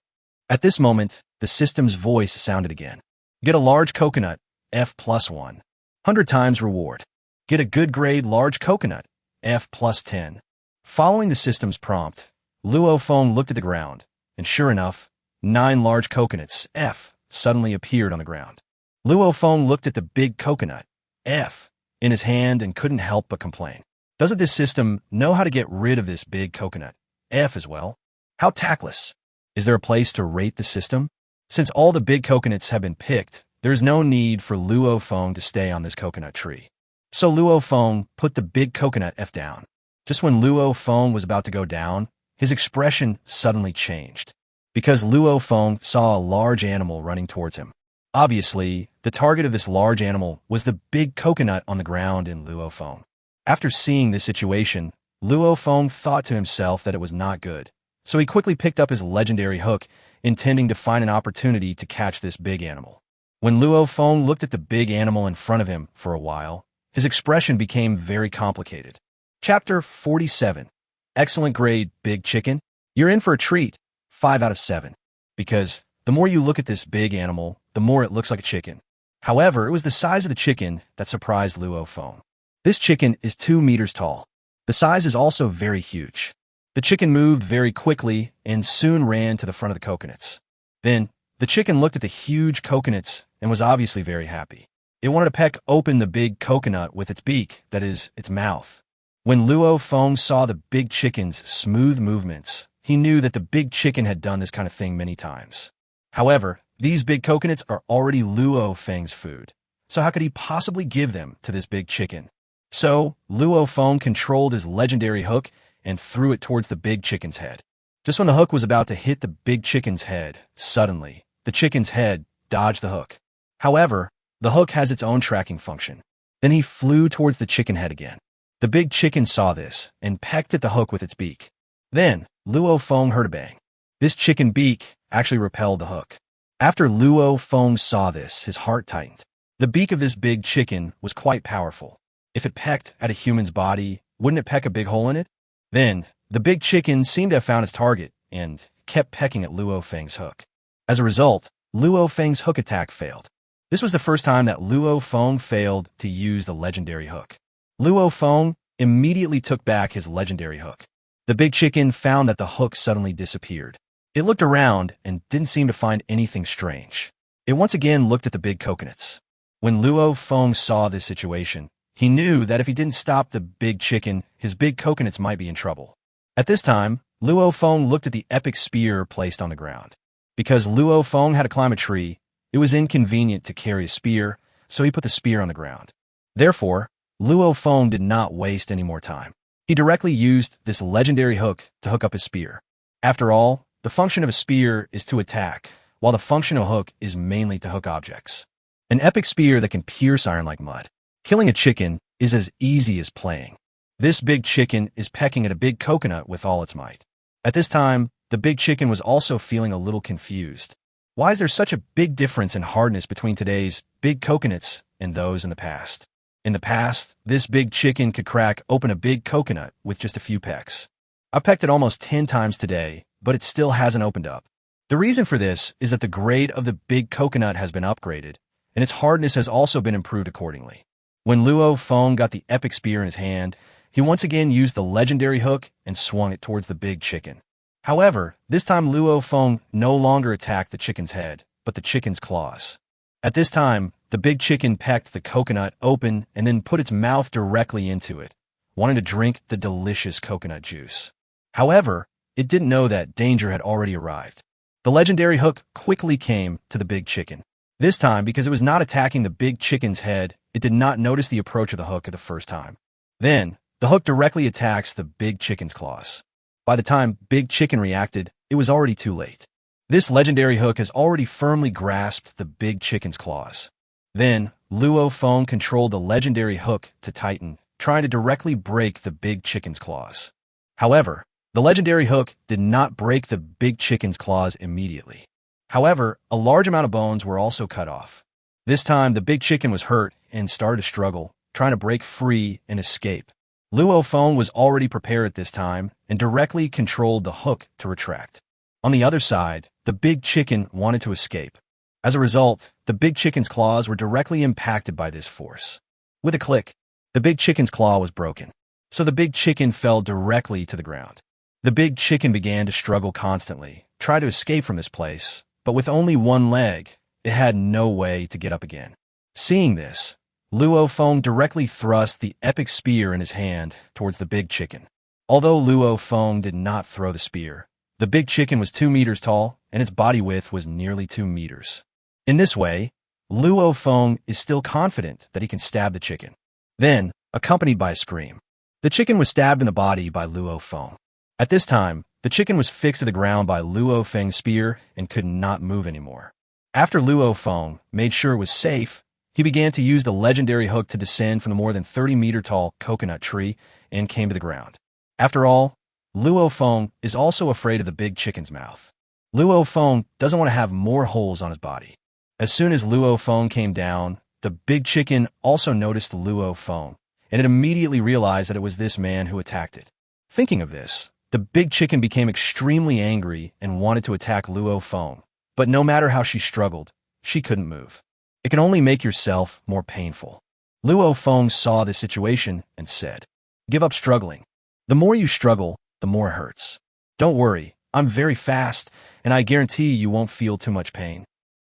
At this moment, the system's voice sounded again. Get a large coconut, F plus 1. 100 times reward. Get a good grade large coconut, F plus 10. Following the system's prompt, Luo Feng looked at the ground, and sure enough, 9 large coconuts, F, suddenly appeared on the ground. Luo Feng looked at the big coconut, F, in his hand and couldn't help but complain. Doesn't this system know how to get rid of this big coconut, F, as well? How tactless. Is there a place to rate the system? Since all the big coconuts have been picked, there is no need for Luo Feng to stay on this coconut tree. So Luo Feng put the big coconut F down. Just when Luo Feng was about to go down, his expression suddenly changed, because Luo Feng saw a large animal running towards him. Obviously, the target of this large animal was the big coconut on the ground in Luo Feng. After seeing this situation, Luo Feng thought to himself that it was not good, so he quickly picked up his legendary hook, intending to find an opportunity to catch this big animal. When Luo Feng looked at the big animal in front of him for a while, his expression became very complicated. Chapter 47. Excellent grade, big chicken. You're in for a treat. 5 out of 7. Because the more you look at this big animal, the more it looks like a chicken. However, it was the size of the chicken that surprised Luo Feng. This chicken is 2 meters tall. The size is also very huge. The chicken moved very quickly and soon ran to the front of the coconuts. Then, the chicken looked at the huge coconuts and was obviously very happy. It wanted to peck open the big coconut with its beak, that is, its mouth. When Luo Feng saw the big chicken's smooth movements, he knew that the big chicken had done this kind of thing many times. However, these big coconuts are already Luo Feng's food, so how could he possibly give them to this big chicken? So, Luo Feng controlled his legendary hook and threw it towards the big chicken's head. Just when the hook was about to hit the big chicken's head, suddenly, the chicken's head dodged the hook. However, the hook has its own tracking function. Then he flew towards the chicken head again. The big chicken saw this and pecked at the hook with its beak. Then, Luo Feng heard a bang. This chicken beak actually repelled the hook. After Luo Feng saw this, his heart tightened. The beak of this big chicken was quite powerful. If it pecked at a human's body, wouldn't it peck a big hole in it? Then, the big chicken seemed to have found its target and kept pecking at Luo Feng's hook. As a result, Luo Feng's hook attack failed. This was the first time that Luo Feng failed to use the legendary hook. Luo Feng immediately took back his legendary hook. The big chicken found that the hook suddenly disappeared. It looked around and didn't seem to find anything strange. It once again looked at the big coconuts. When Luo Feng saw this situation, he knew that if he didn't stop the big chicken, his big coconuts might be in trouble. At this time, Luo Feng looked at the epic spear placed on the ground. Because Luo Feng had to climb a tree, it was inconvenient to carry a spear, so he put the spear on the ground. Therefore, Luo Feng did not waste any more time. He directly used this legendary hook to hook up his spear. After all, the function of a spear is to attack, while the function of a hook is mainly to hook objects. An epic spear that can pierce iron like mud. Killing a chicken is as easy as playing. This big chicken is pecking at a big coconut with all its might. At this time, the big chicken was also feeling a little confused. Why is there such a big difference in hardness between today's big coconuts and those in the past? In the past, this big chicken could crack open a big coconut with just a few pecks. I've pecked it almost 10 times today, but it still hasn't opened up. The reason for this is that the grade of the big coconut has been upgraded, and its hardness has also been improved accordingly. When Luo Feng got the epic spear in his hand, he once again used the legendary hook and swung it towards the big chicken. However, this time Luo Feng no longer attacked the chicken's head, but the chicken's claws. At this time, the big chicken pecked the coconut open and then put its mouth directly into it, wanting to drink the delicious coconut juice. However, it didn't know that danger had already arrived. The legendary hook quickly came to the big chicken. This time, because it was not attacking the big chicken's head, it did not notice the approach of the hook at the first time. Then, the hook directly attacks the big chicken's claws. By the time Big Chicken reacted, it was already too late. This legendary hook has already firmly grasped the big chicken's claws. Then, Luo Feng controlled the legendary hook to tighten, trying to directly break the big chicken's claws. However, the legendary hook did not break the big chicken's claws immediately. However, a large amount of bones were also cut off. This time, the big chicken was hurt and started to struggle, trying to break free and escape. Luo Feng was already prepared at this time and directly controlled the hook to retract. On the other side, the big chicken wanted to escape. As a result, the big chicken's claws were directly impacted by this force. With a click, the big chicken's claw was broken, so the big chicken fell directly to the ground. The big chicken began to struggle constantly, try to escape from this place, but with only one leg, it had no way to get up again. Seeing this, Luo Feng directly thrust the epic spear in his hand towards the big chicken. Although Luo Feng did not throw the spear, the big chicken was 2 meters tall and its body width was nearly 2 meters. In this way, Luo Feng is still confident that he can stab the chicken. Then, accompanied by a scream, the chicken was stabbed in the body by Luo Feng. At this time, the chicken was fixed to the ground by Luo Feng's spear and could not move anymore. After Luo Feng made sure it was safe, he began to use the legendary hook to descend from the more than 30-meter tall coconut tree and came to the ground. After all, Luo Feng is also afraid of the big chicken's mouth. Luo Feng doesn't want to have more holes on his body. As soon as Luo Feng came down, the big chicken also noticed Luo Feng, and it immediately realized that it was this man who attacked it. Thinking of this, the big chicken became extremely angry and wanted to attack Luo Feng, but no matter how she struggled, she couldn't move. It can only make yourself more painful. Luo Feng saw this situation and said, "Give up struggling. The more you struggle, the more it hurts. Don't worry, I'm very fast, and I guarantee you won't feel too much pain."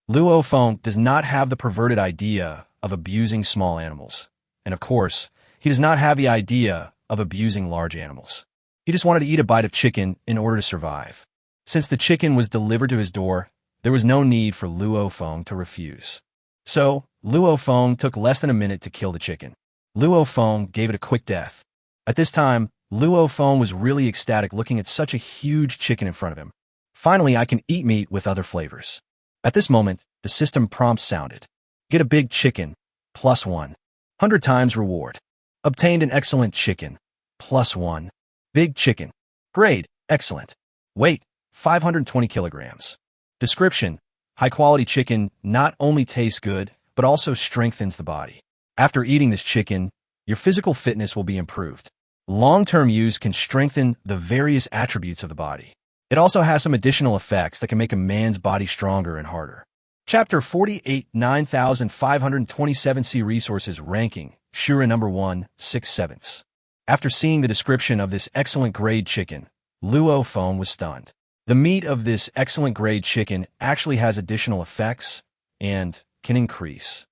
Luo Feng does not have the perverted idea of abusing small animals. And of course, he does not have the idea of abusing large animals. He just wanted to eat a bite of chicken in order to survive. Since the chicken was delivered to his door, there was no need for Luo Feng to refuse. So, Luo Feng took less than a minute to kill the chicken. Luo Feng gave it a quick death. At this time, Luo Feng was really ecstatic looking at such a huge chicken in front of him. Finally, I can eat meat with other flavors. At this moment, the system prompt sounded. Get a big chicken, +1. 100 times reward. Obtained an excellent chicken, +1. Big chicken. Grade, excellent. Weight, 520 kilograms. Description, high-quality chicken not only tastes good, but also strengthens the body. After eating this chicken, your physical fitness will be improved. Long-term use can strengthen the various attributes of the body. It also has some additional effects that can make a man's body stronger and harder. Chapter 48, 9527 C Resources Ranking, Shura number 1, 6/7. After seeing the description of this excellent grade chicken, Luo Feng was stunned. The meat of this excellent grade chicken actually has additional effects and can increase.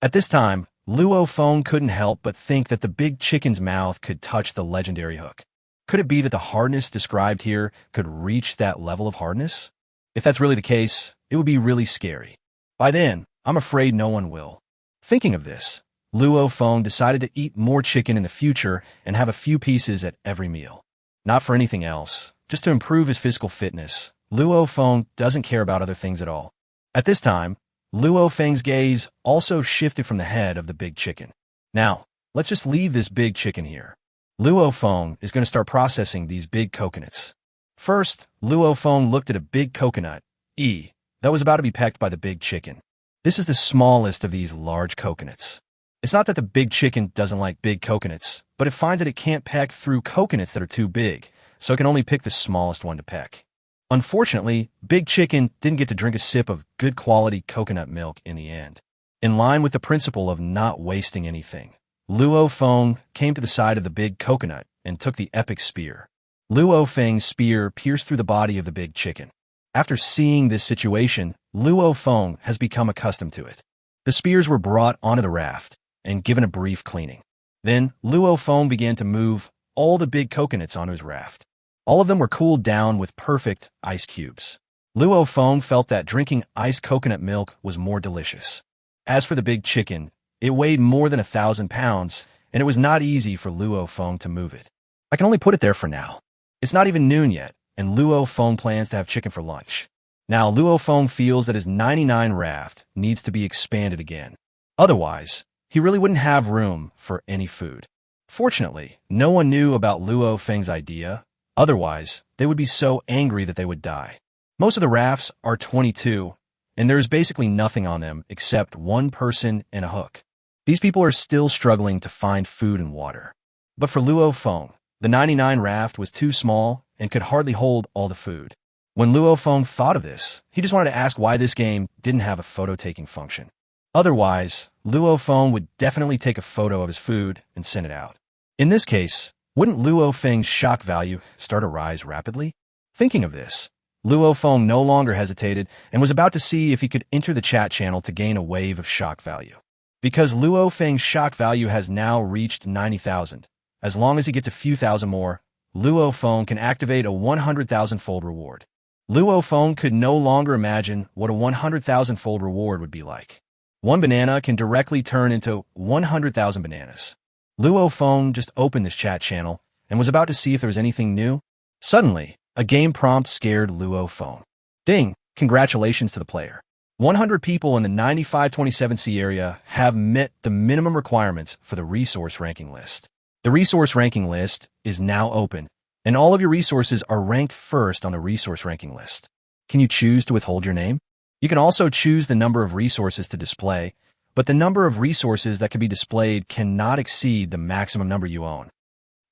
At this time, Luo Feng couldn't help but think that the big chicken's mouth could touch the legendary hook. Could it be that the hardness described here could reach that level of hardness? If that's really the case, it would be really scary. By then, I'm afraid no one will. Thinking of this, Luo Feng decided to eat more chicken in the future and have a few pieces at every meal. Not for anything else, just to improve his physical fitness. Luo Feng doesn't care about other things at all. At this time, Luo Feng's gaze also shifted from the head of the big chicken. Now, let's just leave this big chicken here. Luo Feng is going to start processing these big coconuts. First, Luo Feng looked at a big coconut, that was about to be pecked by the big chicken. This is the smallest of these large coconuts. It's not that the big chicken doesn't like big coconuts, but it finds that it can't peck through coconuts that are too big, so it can only pick the smallest one to peck. Unfortunately, Big Chicken didn't get to drink a sip of good quality coconut milk in the end. In line with the principle of not wasting anything, Luo Feng came to the side of the big coconut and took the epic spear. Luo Feng's spear pierced through the body of the big chicken. After seeing this situation, Luo Feng has become accustomed to it. The spears were brought onto the raft and given a brief cleaning. Then, Luo Feng began to move all the big coconuts onto his raft. All of them were cooled down with perfect ice cubes. Luo Feng felt that drinking iced coconut milk was more delicious. As for the big chicken, it weighed more than 1,000 pounds, and it was not easy for Luo Feng to move it. I can only put it there for now. It's not even noon yet, and Luo Feng plans to have chicken for lunch. Now, Luo Feng feels that his 99 raft needs to be expanded again. Otherwise, he really wouldn't have room for any food. Fortunately, no one knew about Luo Feng's idea. Otherwise, they would be so angry that they would die. Most of the rafts are 22, and there is basically nothing on them except one person and a hook. These people are still struggling to find food and water. But for Luo Feng, the 99 raft was too small and could hardly hold all the food. When Luo Feng thought of this, he just wanted to ask why this game didn't have a photo-taking function. Otherwise, Luo Feng would definitely take a photo of his food and send it out. In this case, wouldn't Luo Feng's shock value start to rise rapidly? Thinking of this, Luo Feng no longer hesitated and was about to see if he could enter the chat channel to gain a wave of shock value. Because Luo Feng's shock value has now reached 90,000, as long as he gets a few thousand more, Luo Feng can activate a 100,000-fold reward. Luo Feng could no longer imagine what a 100,000-fold reward would be like. One banana can directly turn into 100,000 bananas. Luo Feng just opened this chat channel and was about to see if there was anything new. Suddenly, a game prompt scared Luo Feng. Ding! Congratulations to the player. 100 people in the 9527C area have met the minimum requirements for the resource ranking list. The resource ranking list is now open, and all of your resources are ranked first on the resource ranking list. Can you choose to withhold your name? You can also choose the number of resources to display, but the number of resources that can be displayed cannot exceed the maximum number you own.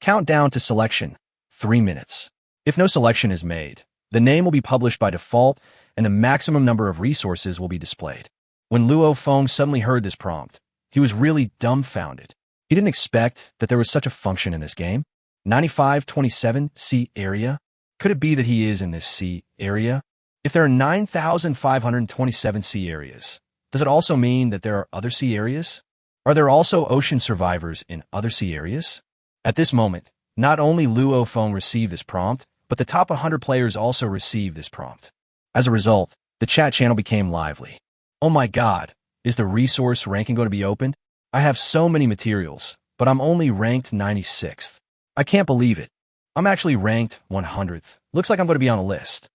Countdown to selection, 3 minutes. If no selection is made, the name will be published by default, and the maximum number of resources will be displayed. When Luo Feng suddenly heard this prompt, he was really dumbfounded. He didn't expect that there was such a function in this game. 9527 sea area? Could it be that he is in this sea area? If there are 9,527 sea areas, does it also mean that there are other sea areas? Are there also ocean survivors in other sea areas? At this moment, not only Luo Feng received this prompt, but the top 100 players also received this prompt. As a result, the chat channel became lively. Oh my god, is the resource ranking going to be opened? I have so many materials, but I'm only ranked 96th. I can't believe it. I'm actually ranked 100th. Looks like I'm going to be on a list.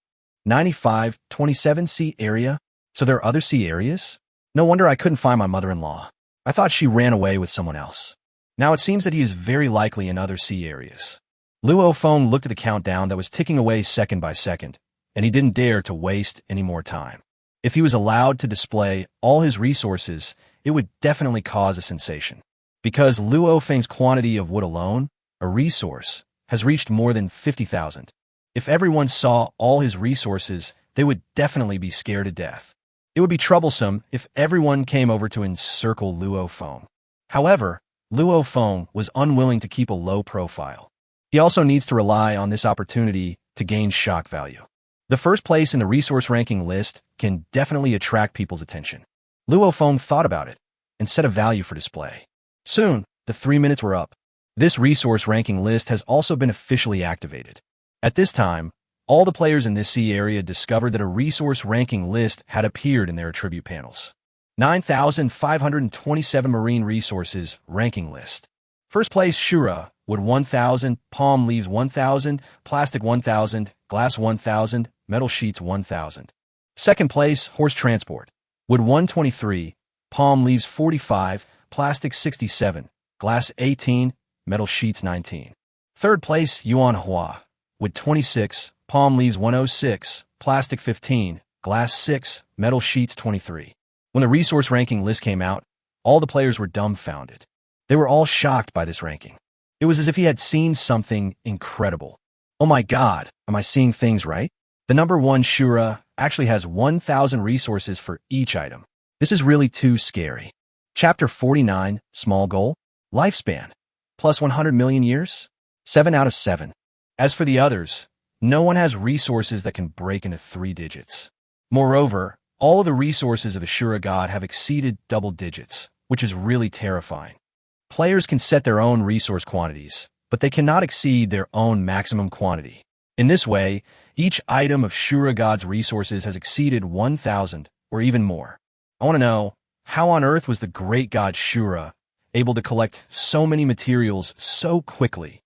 9527 sea area? So there are other sea areas? No wonder I couldn't find my mother-in-law. I thought she ran away with someone else. Now it seems that he is very likely in other sea areas. Luo Feng looked at the countdown that was ticking away second by second, and he didn't dare to waste any more time. If he was allowed to display all his resources, it would definitely cause a sensation. Because Luo Feng's quantity of wood alone, a resource, has reached more than 50,000. If everyone saw all his resources, they would definitely be scared to death. It would be troublesome if everyone came over to encircle Luo Feng. However, Luo Feng was unwilling to keep a low profile. He also needs to rely on this opportunity to gain shock value. The first place in the resource ranking list can definitely attract people's attention. Luo Feng thought about it and set a value for display. Soon, the 3 minutes were up. This resource ranking list has also been officially activated. At this time, all the players in this sea area discovered that a resource ranking list had appeared in their attribute panels. 9,527 marine resources ranking list. First place Shura, wood 1,000, palm leaves 1,000, plastic 1,000, glass 1,000, metal sheets 1,000. Second place horse transport, wood 123, palm leaves 45, plastic 67, glass 18, metal sheets 19. Third place Yuan Hua, wood 26, palm leaves 106, plastic 15, glass 6, metal sheets 23. When the resource ranking list came out, all the players were dumbfounded. They were all shocked by this ranking. It was as if he had seen something incredible. Oh my god, am I seeing things right? The number 1 Shura actually has 1,000 resources for each item. This is really too scary. Chapter 49, Small Goal, Lifespan, plus 100 million years? 7 out of 7. As for the others, no one has resources that can break into 3 digits. Moreover, all of the resources of a Shura god have exceeded double digits, which is really terrifying. Players can set their own resource quantities, but they cannot exceed their own maximum quantity. In this way, each item of Shura god's resources has exceeded 1,000 or even more. I want to know, how on earth was the great god Shura able to collect so many materials so quickly?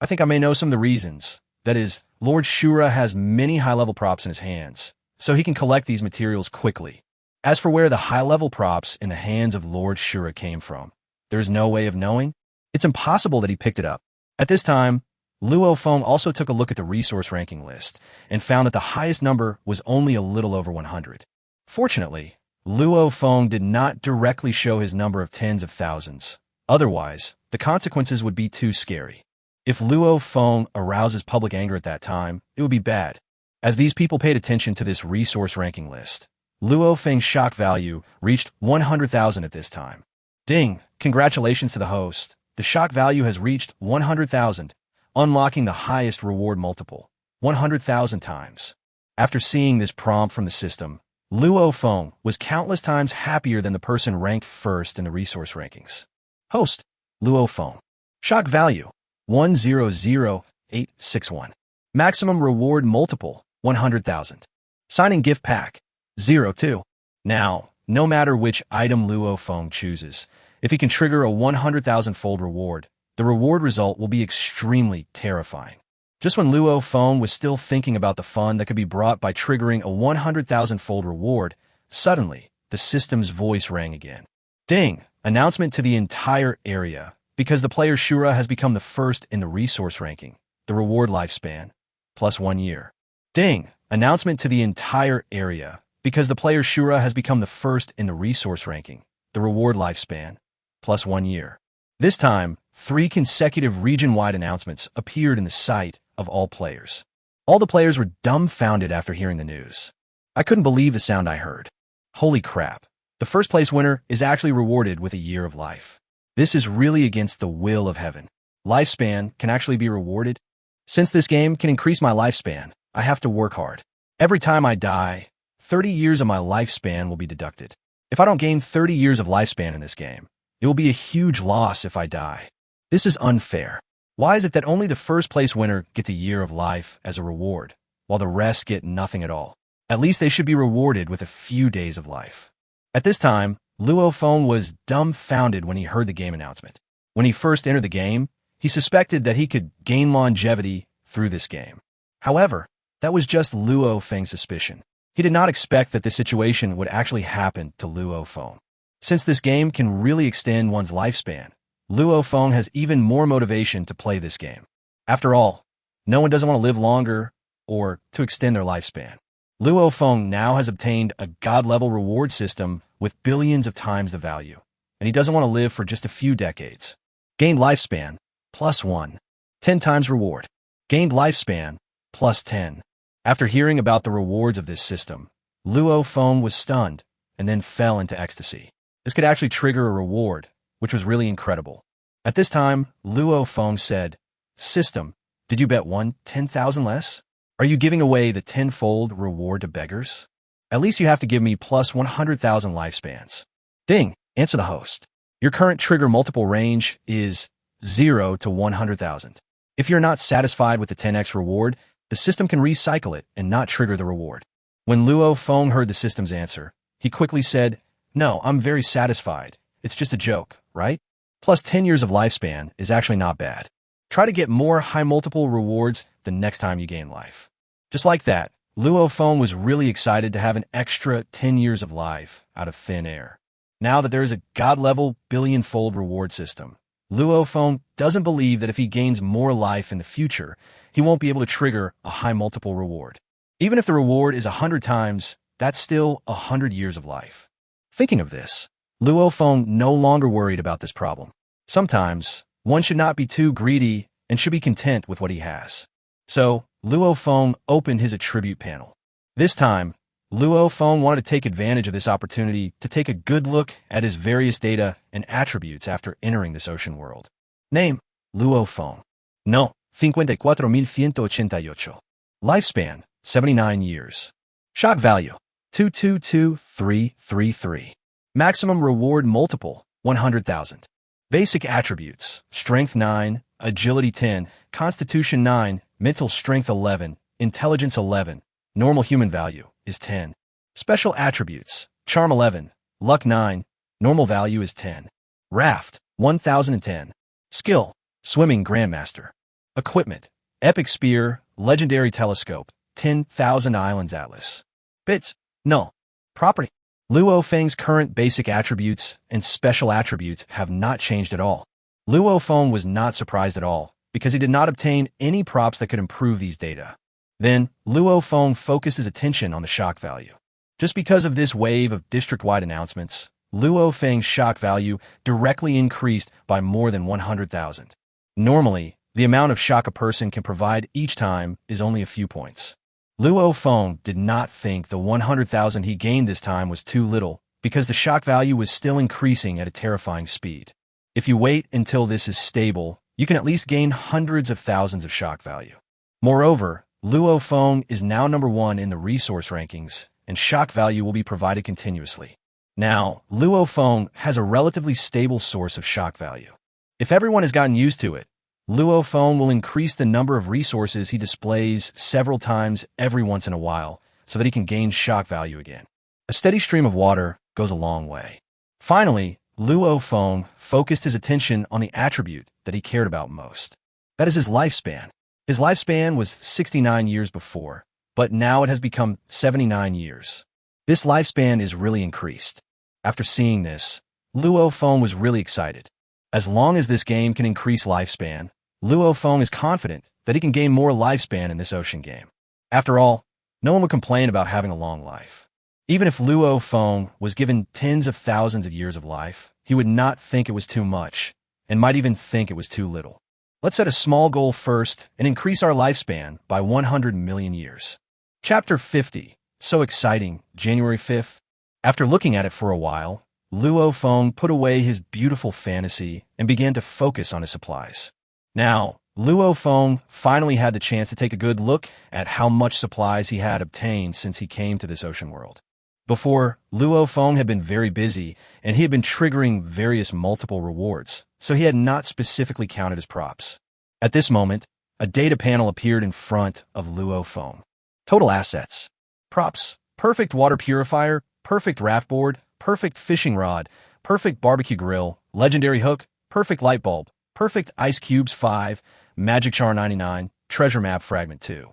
I think I may know some of the reasons. That is, Lord Shura has many high-level props in his hands, so he can collect these materials quickly. As for where the high-level props in the hands of Lord Shura came from, there is no way of knowing. It's impossible that he picked it up. At this time, Luo Feng also took a look at the resource ranking list and found that the highest number was only a little over 100. Fortunately, Luo Feng did not directly show his number of tens of thousands. Otherwise, the consequences would be too scary. If Luo Feng arouses public anger at that time, it would be bad. As these people paid attention to this resource ranking list, Luo Feng's shock value reached 100,000 at this time. Ding! Congratulations to the host. The shock value has reached 100,000, unlocking the highest reward multiple, 100,000 times. After seeing this prompt from the system, Luo Feng was countless times happier than the person ranked first in the resource rankings. Host, Luo Feng. Shock value, 100861. Maximum reward multiple, 100,000. Signing gift pack, 02. Now, no matter which item Luo Feng chooses, if he can trigger a 100,000-fold reward, the reward result will be extremely terrifying. Just when Luo Feng was still thinking about the fun that could be brought by triggering a 100,000-fold reward, suddenly, the system's voice rang again. Ding! Announcement to the entire area. because the player Shura has become the first in the resource ranking. The reward lifespan, plus 1 year. Ding! Announcement to the entire area, because the player Shura has become the first in the resource ranking. The reward lifespan, plus 1 year. This time, 3 consecutive region-wide announcements appeared in the sight of all players. All the players were dumbfounded after hearing the news. I couldn't believe the sound I heard. Holy crap. The first place winner is actually rewarded with a year of life. This is really against the will of heaven. Lifespan can actually be rewarded. Since this game can increase my lifespan, I have to work hard. Every time I die, 30 years of my lifespan will be deducted. If I don't gain 30 years of lifespan in this game, it will be a huge loss if I die. This is unfair. Why is it that only the first place winner gets a year of life as a reward, while the rest get nothing at all? At least they should be rewarded with a few days of life. At this time, Luophone was dumbfounded when he heard the game announcement. When he first entered the game, he suspected that he could gain longevity through this game. However, that was just Luophang's suspicion. He did not expect that this situation would actually happen to Luophone. Since this game can really extend one's lifespan, Luophone has even more motivation to play this game. After all, no one doesn't want to live longer or to extend their lifespan. Luophone now has obtained a god-level reward system with billions of times the value, and he doesn't want to live for just a few decades. Gained lifespan, plus 1. 10 times reward. Gained lifespan, plus 10. After hearing about the rewards of this system, Luophone was stunned and then fell into ecstasy. This could actually trigger a reward, which was really incredible. At this time, Luophone said, "System, did you bet 10,000 less? Are you giving away the tenfold reward to beggars? At least you have to give me plus 100,000 lifespans." Ding! Answer the host. Your current trigger multiple range is 0 to 100,000. If you're not satisfied with the 10x reward, the system can recycle it and not trigger the reward. When Luophone heard the system's answer, he quickly said, "No, I'm very satisfied. It's just a joke, right? Plus 10 years of lifespan is actually not bad. Try to get more high multiple rewards the next time you gain life." Just like that, Luophone was really excited to have an extra 10 years of life out of thin air. Now that there is a god-level billionfold reward system, Luophone doesn't believe that if he gains more life in the future, he won't be able to trigger a high multiple reward. Even if the reward is 100 times, that's still 100 years of life. Thinking of this, Luophone no longer worried about this problem. Sometimes, one should not be too greedy and should be content with what he has. So, Luophone opened his attribute panel. This time, Luophone wanted to take advantage of this opportunity to take a good look at his various data and attributes after entering this ocean world. Name, Luophone. No, 54,188. Lifespan, 79 years. Shock value, 222333. Maximum reward multiple, 100,000. Basic attributes, Strength 9, Agility 10, Constitution 9, Mental Strength 11, Intelligence 11, Normal human value is 10. Special attributes, Charm 11, Luck 9, Normal value is 10. Raft, 1010. Skill, Swimming Grandmaster. Equipment, Epic Spear, Legendary Telescope, 10,000 Islands Atlas. Bits, no. Property. Luophang's current basic attributes and special attributes have not changed at all. Luophone was not surprised at all, because he did not obtain any props that could improve these data. Then, Luophone focused his attention on the shock value. Just because of this wave of district-wide announcements, Luophang's shock value directly increased by more than 100,000. Normally, the amount of shock a person can provide each time is only a few points. Luophone did not think the 100,000 he gained this time was too little, because the shock value was still increasing at a terrifying speed. If you wait until this is stable, you can at least gain hundreds of thousands of shock value. Moreover, Luophone is now number 1 in the resource rankings, and shock value will be provided continuously. Now, Luophone has a relatively stable source of shock value. If everyone has gotten used to it, Luophone will increase the number of resources he displays several times every once in a while so that he can gain shock value again. A steady stream of water goes a long way. Finally, Luophone focused his attention on the attribute that he cared about most. That is his lifespan. His lifespan was 69 years before, but now it has become 79 years. This lifespan is really increased. After seeing this, Luophone was really excited. As long as this game can increase lifespan, Luo Feng is confident that he can gain more lifespan in this ocean game. After all, no one would complain about having a long life. Even if Luo Feng was given tens of thousands of years of life, he would not think it was too much, and might even think it was too little. Let's set a small goal first and increase our lifespan by 100 million years. Chapter 50. So exciting, January 5th. After looking at it for a while, Luo Feng put away his beautiful fantasy and began to focus on his supplies. Now, Luo Feng finally had the chance to take a good look at how much supplies he had obtained since he came to this ocean world. Before, Luo Feng had been very busy, and he had been triggering various multiple rewards, so he had not specifically counted his props. At this moment, a data panel appeared in front of Luo Feng. Total assets. Props. Perfect water purifier, perfect raft board, perfect fishing rod, perfect barbecue grill, legendary hook, perfect light bulb, perfect ice cubes 5, magic char 99, treasure map fragment 2.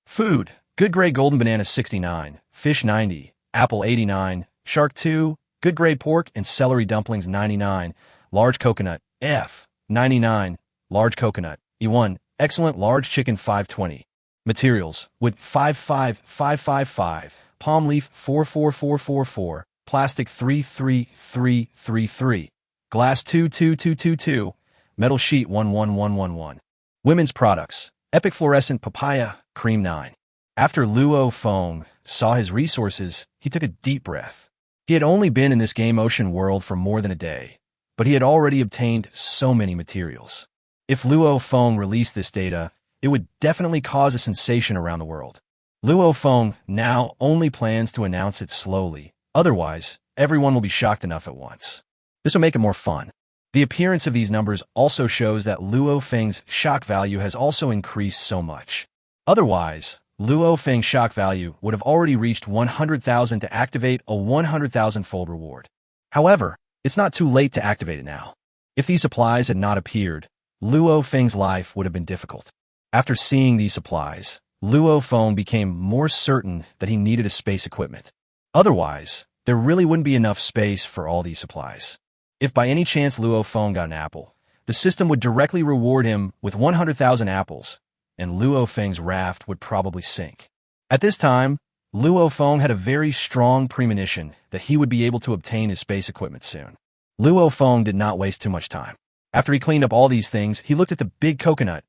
Food. Good grade golden banana 69, fish 90, apple 89, shark 2, good grade pork and celery dumplings 99, large coconut, F, 99, large coconut, E1, excellent large chicken 520. Materials, wood 55555, palm leaf 44444, plastic 33333, glass 22222, metal sheet 11111. Women's products, epic fluorescent papaya, cream 9. After Luo Feng saw his resources, he took a deep breath. He had only been in this game ocean world for more than a day, but he had already obtained so many materials. If Luo Feng released this data, it would definitely cause a sensation around the world. Luo Feng now only plans to announce it slowly, otherwise, everyone will be shocked enough at once. This will make it more fun. The appearance of these numbers also shows that Luo Feng's shock value has also increased so much. Otherwise, Luo Feng's shock value would have already reached 100,000 to activate a 100,000-fold reward. However, it's not too late to activate it now. If these supplies had not appeared, Luo Feng's life would have been difficult. After seeing these supplies, Luo Feng became more certain that he needed a space equipment. Otherwise, there really wouldn't be enough space for all these supplies. If by any chance Luo Feng got an apple, the system would directly reward him with 100,000 apples, and Luo Feng's raft would probably sink. At this time, Luo Feng had a very strong premonition that he would be able to obtain his space equipment soon. Luo Feng did not waste too much time. After he cleaned up all these things, he looked at the big coconut,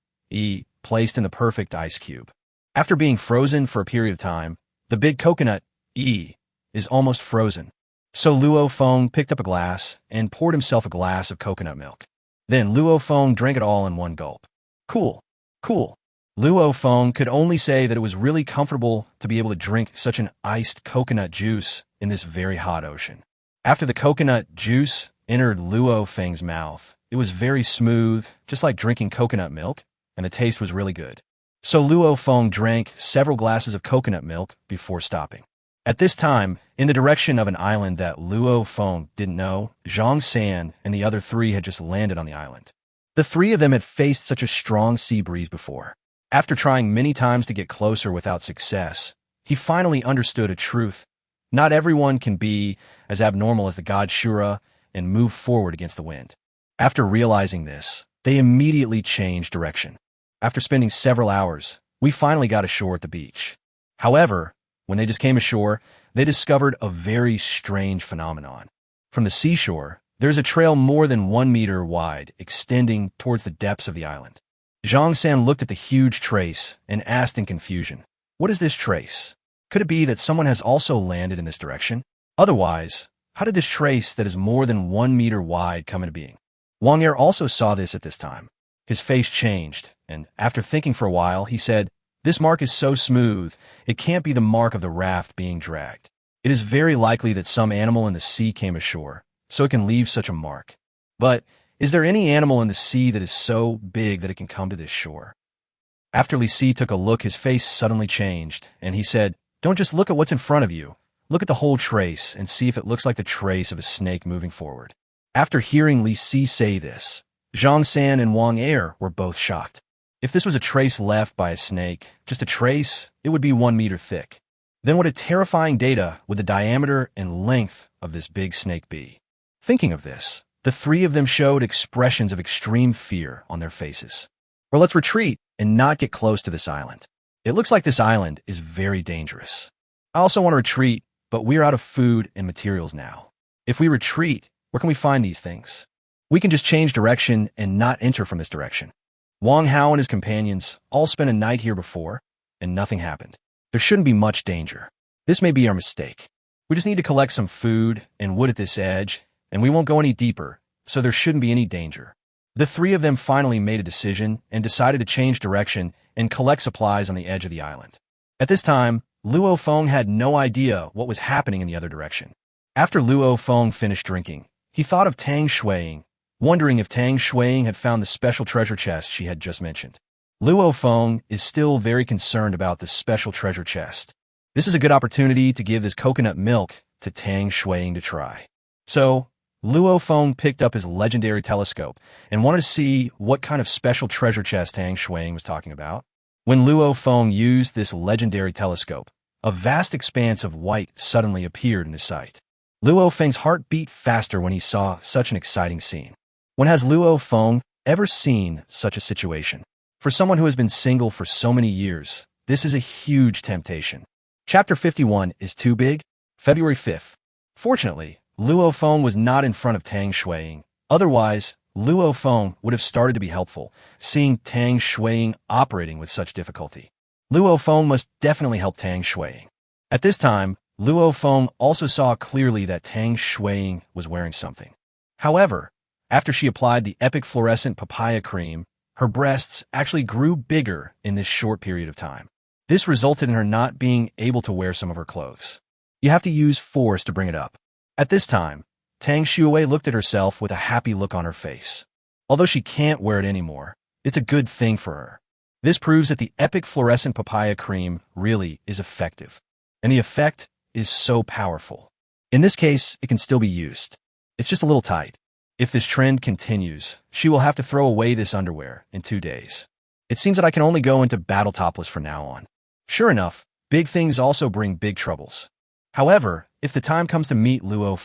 placed in the perfect ice cube. After being frozen for a period of time, the big coconut, is almost frozen. So Luo Feng picked up a glass and poured himself a glass of coconut milk. Then Luo Feng drank it all in one gulp. Cool. Luo Feng could only say that it was really comfortable to be able to drink such an iced coconut juice in this very hot ocean. After the coconut juice entered Luo Feng's mouth, it was very smooth, just like drinking coconut milk, and the taste was really good. So Luo Feng drank several glasses of coconut milk before stopping. At this time, in the direction of an island that Luo Feng didn't know, Zhang San and the other three had just landed on the island. The three of them had faced such a strong sea breeze before. After trying many times to get closer without success, he finally understood a truth. Not everyone can be as abnormal as the god Shura and move forward against the wind. After realizing this, they immediately changed direction. After spending several hours, we finally got ashore at the beach. However, when they just came ashore, they discovered a very strange phenomenon. From the seashore, there's a trail more than 1 meter wide extending towards the depths of the island. Zhang San looked at the huge trace and asked in confusion, "What is this trace? Could it be that someone has also landed in this direction? Otherwise, how did this trace that is more than 1 meter wide come into being?" Wang Er also saw this at this time. His face changed, and after thinking for a while, he said, "This mark is so smooth, it can't be the mark of the raft being dragged. It is very likely that some animal in the sea came ashore, so it can leave such a mark. But is there any animal in the sea that is so big that it can come to this shore?" After Li Si took a look, his face suddenly changed, and he said, "Don't just look at what's in front of you. Look at the whole trace and see if it looks like the trace of a snake moving forward." After hearing Li Si say this, Zhang San and Wang Er were both shocked. If this was a trace left by a snake, just a trace, it would be 1 meter thick. Then what a terrifying data would the diameter and length of this big snake be? Thinking of this, The three of them showed expressions of extreme fear on their faces. Or let's retreat and not get close to this island. It looks like this island is very dangerous. I also want to retreat, but we're out of food and materials now. If we retreat, where can we find these things? We can just change direction and not enter from this direction. Wang Hao and his companions all spent a night here before, and nothing happened. There shouldn't be much danger. This may be our mistake. We just need to collect some food and wood at this edge, and we won't go any deeper, so there shouldn't be any danger. The three of them finally made a decision and decided to change direction and collect supplies on the edge of the island. At this time, Luo Feng had no idea what was happening in the other direction. After Luo Feng finished drinking, he thought of Tang Shuiying, wondering if Tang Shuiying had found the special treasure chest she had just mentioned. Luo Feng is still very concerned about the special treasure chest. This is a good opportunity to give this coconut milk to Tang Shuiying to try. So, Luo Feng picked up his legendary telescope and wanted to see what kind of special treasure chest Tang Shuiying was talking about. When Luo Feng used this legendary telescope, a vast expanse of white suddenly appeared in his sight. Luo Feng's heart beat faster when he saw such an exciting scene. When has Luo Feng ever seen such a situation? For someone who has been single for so many years, this is a huge temptation. Chapter 51 is too big? February 5th. Fortunately, Luo Feng was not in front of Tang Shuiying. Otherwise, Luo Feng would have started to be helpful, seeing Tang Shuiying operating with such difficulty. Luo Feng must definitely help Tang Shuiying. At this time, Luo Feng also saw clearly that Tang Shuiying was wearing something. However, after she applied the epic fluorescent papaya cream, her breasts actually grew bigger in this short period of time. This resulted in her not being able to wear some of her clothes. You have to use force to bring it up. At this time, Tang Shuiwei looked at herself with a happy look on her face. Although she can't wear it anymore, it's a good thing for her. This proves that the epic fluorescent papaya cream really is effective. And the effect is so powerful. In this case, it can still be used. It's just a little tight. If this trend continues, she will have to throw away this underwear in 2 days. It seems that I can only go into battle topless from now on. Sure enough, big things also bring big troubles. However, if the time comes to meet Luo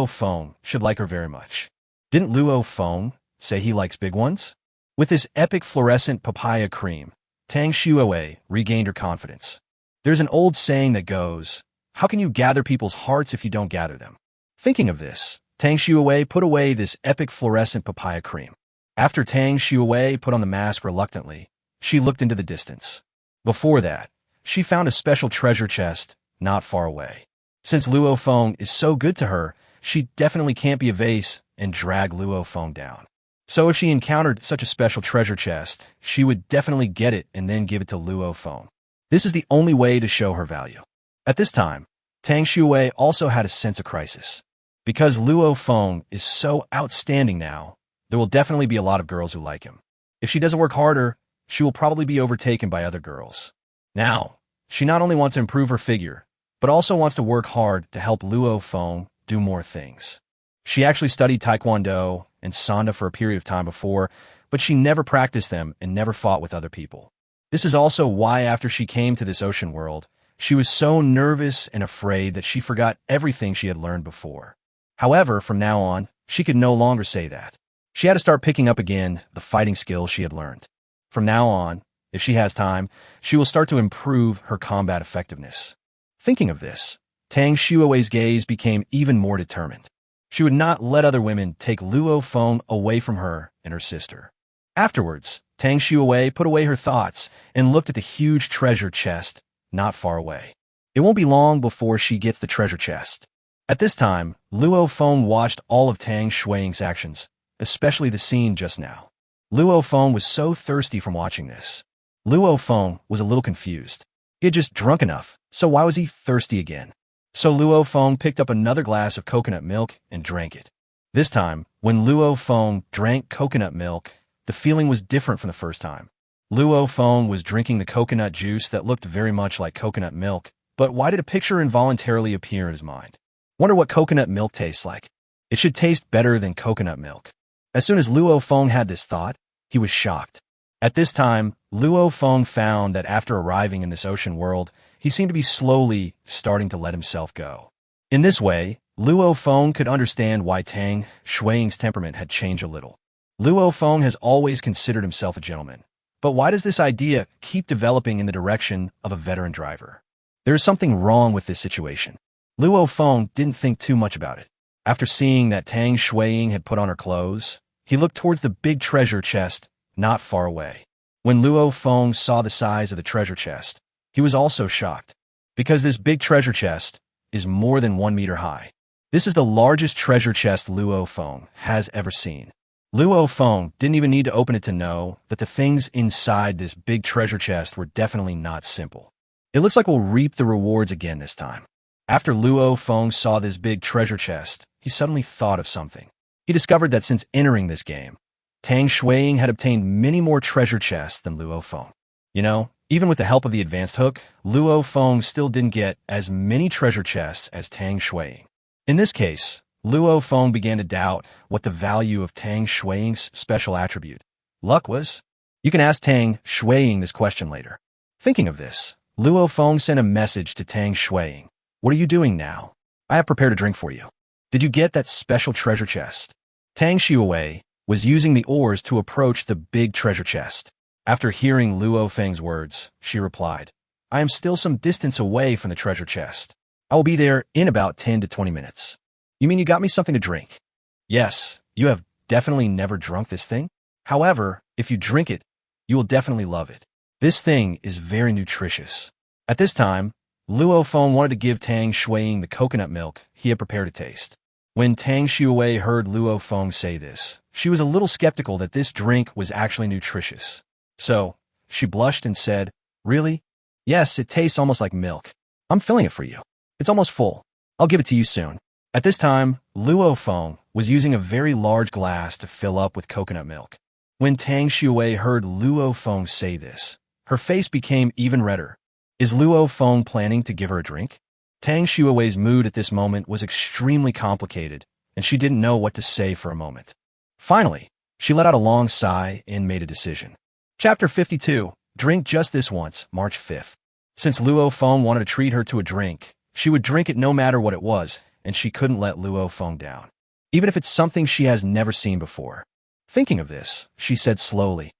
Feng should like her very much. Didn't Luo Feng say he likes big ones? With this epic fluorescent papaya cream, Tang Shuiwei regained her confidence. There's an old saying that goes, how can you gather people's hearts if you don't gather them? Thinking of this, Tang Shuiwei put away this epic fluorescent papaya cream. After Tang Shuiwei put on the mask reluctantly, she looked into the distance. Before that, she found a special treasure chest not far away. Since Luo Feng is so good to her, she definitely can't be a vase and drag Luo Feng down. So if she encountered such a special treasure chest, she would definitely get it and then give it to Luo Feng. This is the only way to show her value. At this time, Tang Shuiwei also had a sense of crisis. Because Luo Feng is so outstanding now, there will definitely be a lot of girls who like him. If she doesn't work harder, she will probably be overtaken by other girls. Now, she not only wants to improve her figure, but also wants to work hard to help Luo Feng do more things. She actually studied Taekwondo and Sanda for a period of time before, but she never practiced them and never fought with other people. This is also why after she came to this ocean world, she was so nervous and afraid that she forgot everything she had learned before. However, from now on, she could no longer say that. She had to start picking up again the fighting skills she had learned. From now on, if she has time, she will start to improve her combat effectiveness. Thinking of this, Tang Shuiwei's gaze became even more determined. She would not let other women take Luo Feng away from her and her sister. Afterwards, Tang Shuiwei put away her thoughts and looked at the huge treasure chest not far away. It won't be long before she gets the treasure chest. At this time, Luo Feng watched all of Tang Shuiying's actions, especially the scene just now. Luo Feng was so thirsty from watching this. Luo Feng was a little confused. He had just drunk enough, so why was he thirsty again? So Luo Feng picked up another glass of coconut milk and drank it. This time, when Luo Feng drank coconut milk, the feeling was different from the first time. Luo Feng was drinking the coconut juice that looked very much like coconut milk, but why did a picture involuntarily appear in his mind? Wonder what coconut milk tastes like. It should taste better than coconut milk. As soon as Luo Feng had this thought, he was shocked. At this time, Luo Feng found that after arriving in this ocean world, he seemed to be slowly starting to let himself go. In this way, Luo Feng could understand why Tang Shuiying's temperament had changed a little. Luo Feng has always considered himself a gentleman. But why does this idea keep developing in the direction of a veteran driver? There is something wrong with this situation. Luo Feng didn't think too much about it. After seeing that Tang Shuiying had put on her clothes, he looked towards the big treasure chest not far away. When Luo Feng saw the size of the treasure chest, he was also shocked, because this big treasure chest is more than 1 meter high. This is the largest treasure chest Luo Feng has ever seen. Luo Feng didn't even need to open it to know that the things inside this big treasure chest were definitely not simple. It looks like we'll reap the rewards again this time. After Luo Feng saw this big treasure chest, he suddenly thought of something. He discovered that since entering this game, Tang Shuiying had obtained many more treasure chests than Luo Feng. You know, even with the help of the advanced hook, Luo Feng still didn't get as many treasure chests as Tang Shuiying. In this case, Luo Feng began to doubt what the value of Tang Shuiying's special attribute, luck, was. You can ask Tang Shuiying this question later. Thinking of this, Luo Feng sent a message to Tang Shuiying. What are you doing now? I have prepared a drink for you. Did you get that special treasure chest? Tang Shuiying was using the oars to approach the big treasure chest. After hearing Luo Feng's words, she replied, I am still some distance away from the treasure chest. I will be there in about 10 to 20 minutes. You mean you got me something to drink? Yes, you have definitely never drunk this thing. However, if you drink it, you will definitely love it. This thing is very nutritious. At this time, Luo Feng wanted to give Tang Shuiying the coconut milk he had prepared to taste. When Tang Shuiying heard Luo Feng say this, she was a little skeptical that this drink was actually nutritious. So, she blushed and said, Really? Yes, it tastes almost like milk. I'm filling it for you. It's almost full. I'll give it to you soon. At this time, Luo Feng was using a very large glass to fill up with coconut milk. When Tang Shuiying heard Luo Feng say this, her face became even redder. Is Luo Feng planning to give her a drink? Tang Shuiying's mood at this moment was extremely complicated, and she didn't know what to say for a moment. Finally, she let out a long sigh and made a decision. Chapter 52, Drink Just This Once, March 5th. Since Luo Feng wanted to treat her to a drink, she would drink it no matter what it was, and she couldn't let Luo Feng down, even if it's something she has never seen before. Thinking of this, she said slowly,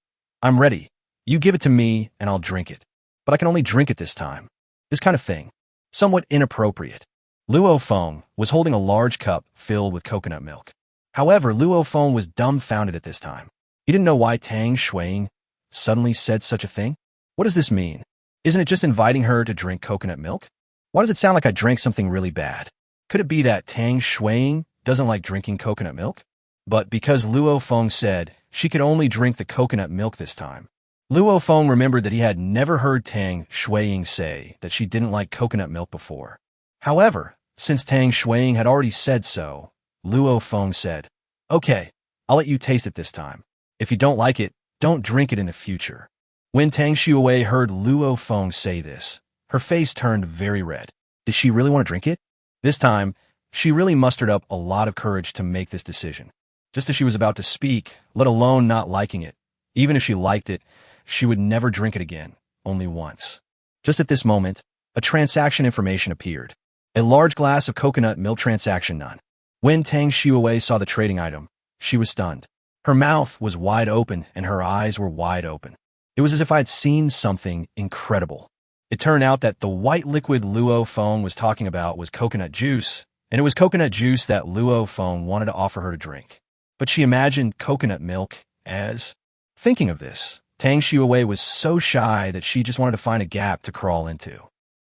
I'm ready. You give it to me, and I'll drink it. But I can only drink it this time. This kind of thing. Somewhat inappropriate. Luo Feng was holding a large cup filled with coconut milk. However, Luo Feng was dumbfounded at this time. He didn't know why Tang Shuiying suddenly said such a thing. What does this mean? Isn't it just inviting her to drink coconut milk? Why does it sound like I drank something really bad? Could it be that Tang Shuiying doesn't like drinking coconut milk? But because Luo Feng said she could only drink the coconut milk this time, Luo Feng remembered that he had never heard Tang Shuiying say that she didn't like coconut milk before. However, since Tang Shuiying had already said so, Luo Feng said, Okay, I'll let you taste it this time. If you don't like it, don't drink it in the future. When Tang Shuiying heard Luo Feng say this, her face turned very red. Did she really want to drink it? This time, she really mustered up a lot of courage to make this decision. Just as she was about to speak, let alone not liking it, even if she liked it, she would never drink it again, only once. Just at this moment, a transaction information appeared. A large glass of coconut milk transaction none. When Tang Shuiying saw the trading item, she was stunned. Her mouth was wide open and her eyes were wide open. It was as if I had seen something incredible. It turned out that the white liquid Luo Feng was talking about was coconut juice, and it was coconut juice that Luo Feng wanted to offer her to drink. But she imagined coconut milk as... Thinking of this, Tang Shuiying was so shy that she just wanted to find a gap to crawl into.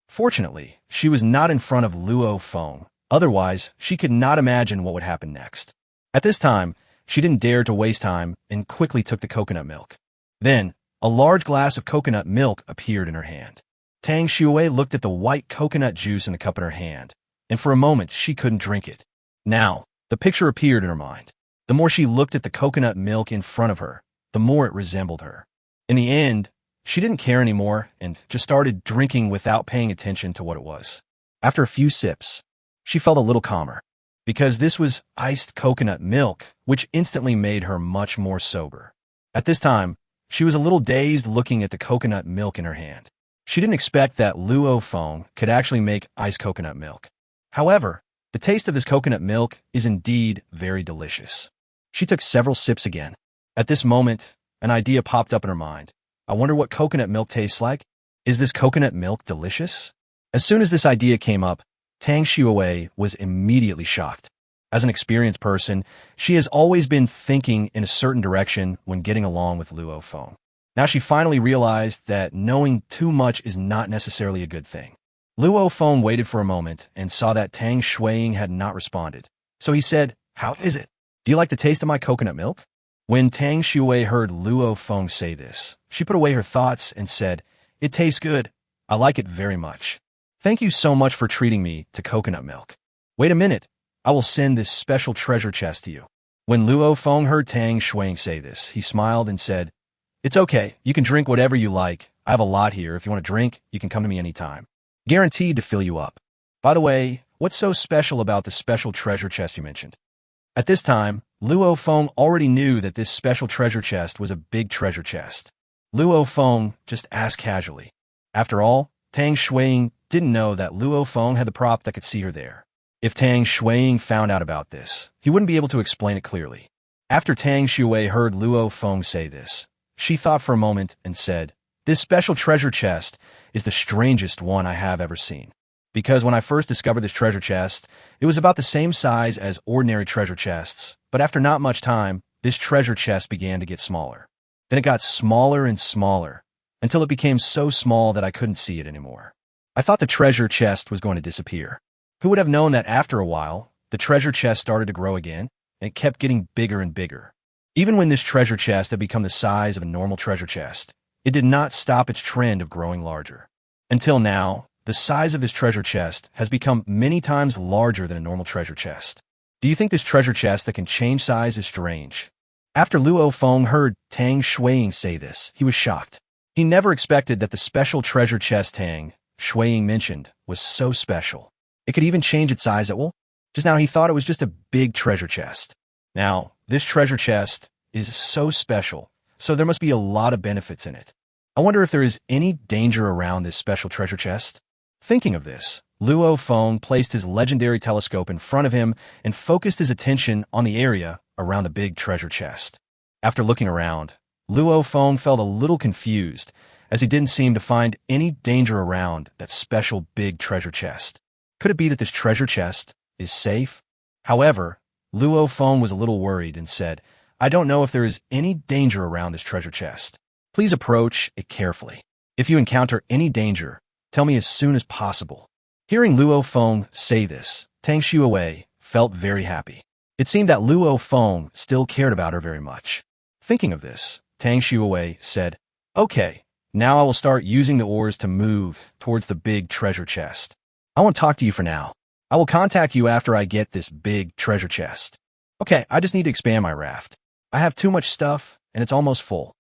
Fortunately, she was not in front of Luo Feng, otherwise she could not imagine what would happen next. At this time, she didn't dare to waste time and quickly took the coconut milk. Then, a large glass of coconut milk appeared in her hand. Tang Shuiying looked at the white coconut juice in the cup in her hand, and for a moment she couldn't drink it. Now, the picture appeared in her mind. The more she looked at the coconut milk in front of her, the more it resembled her. In the end, she didn't care anymore and just started drinking without paying attention to what it was. After a few sips, she felt a little calmer, because this was iced coconut milk, which instantly made her much more sober. At this time, she was a little dazed looking at the coconut milk in her hand. She didn't expect that Luo Feng could actually make iced coconut milk. However, The taste of this coconut milk is indeed very delicious. She took several sips again. At this moment, an idea popped up in her mind. I wonder what coconut milk tastes like. Is this coconut milk delicious? As soon as this idea came up, Tang Shui was immediately shocked. As an experienced person, she has always been thinking in a certain direction when getting along with Luo Feng. Now she finally realized that knowing too much is not necessarily a good thing. Luo Feng waited for a moment and saw that Tang Shui had not responded. So he said, "How is it? Do you like the taste of my coconut milk?" When Tang Shui heard Luo Feng say this, she put away her thoughts and said, "It tastes good. I like it very much. Thank you so much for treating me to coconut milk. Wait a minute. I will send this special treasure chest to you." When Luo Feng heard Tang Shui say this, he smiled and said, "It's okay. You can drink whatever you like. I have a lot here. If you want to drink, you can come to me anytime. Guaranteed to fill you up. By the way, what's so special about the special treasure chest you mentioned?" At this time, Luo Feng already knew that this special treasure chest was a big treasure chest. Luo Feng just asked casually. After all, Tang Shui didn't know that Luo Feng had the prop that could see her there. If Tang Shui found out about this, he wouldn't be able to explain it clearly. After Tang Shui heard Luo Feng say this, she thought for a moment and said, "This special treasure chest is the strangest one I have ever seen. Because when I first discovered this treasure chest, it was about the same size as ordinary treasure chests, but after not much time, this treasure chest began to get smaller. Then it got smaller and smaller, until it became so small that I couldn't see it anymore. I thought the treasure chest was going to disappear. Who would have known that after a while, the treasure chest started to grow again, and it kept getting bigger and bigger. Even when this treasure chest had become the size of a normal treasure chest, it did not stop its trend of growing larger. Until now, the size of this treasure chest has become many times larger than a normal treasure chest. Do you think this treasure chest that can change size is strange?" After Luo Feng heard Tang Shui say this, he was shocked. He never expected that the special treasure chest Tang Shui mentioned was so special. It could even change its size at will. Just now he thought it was just a big treasure chest. Now, this treasure chest is so special, so there must be a lot of benefits in it. I wonder if there is any danger around this special treasure chest? Thinking of this, Luo Feng placed his legendary telescope in front of him and focused his attention on the area around the big treasure chest. After looking around, Luo Feng felt a little confused, as he didn't seem to find any danger around that special big treasure chest. Could it be that this treasure chest is safe? However, Luo Feng was a little worried and said, "I don't know if there is any danger around this treasure chest. Please approach it carefully. If you encounter any danger, tell me as soon as possible." Hearing Luo Feng say this, Tang Shui felt very happy. It seemed that Luo Feng still cared about her very much. Thinking of this, Tang Shui said, "Okay, now I will start using the oars to move towards the big treasure chest. I won't talk to you for now. I will contact you after I get this big treasure chest. Okay, I just need to expand my raft. I have too much stuff, and it's almost full."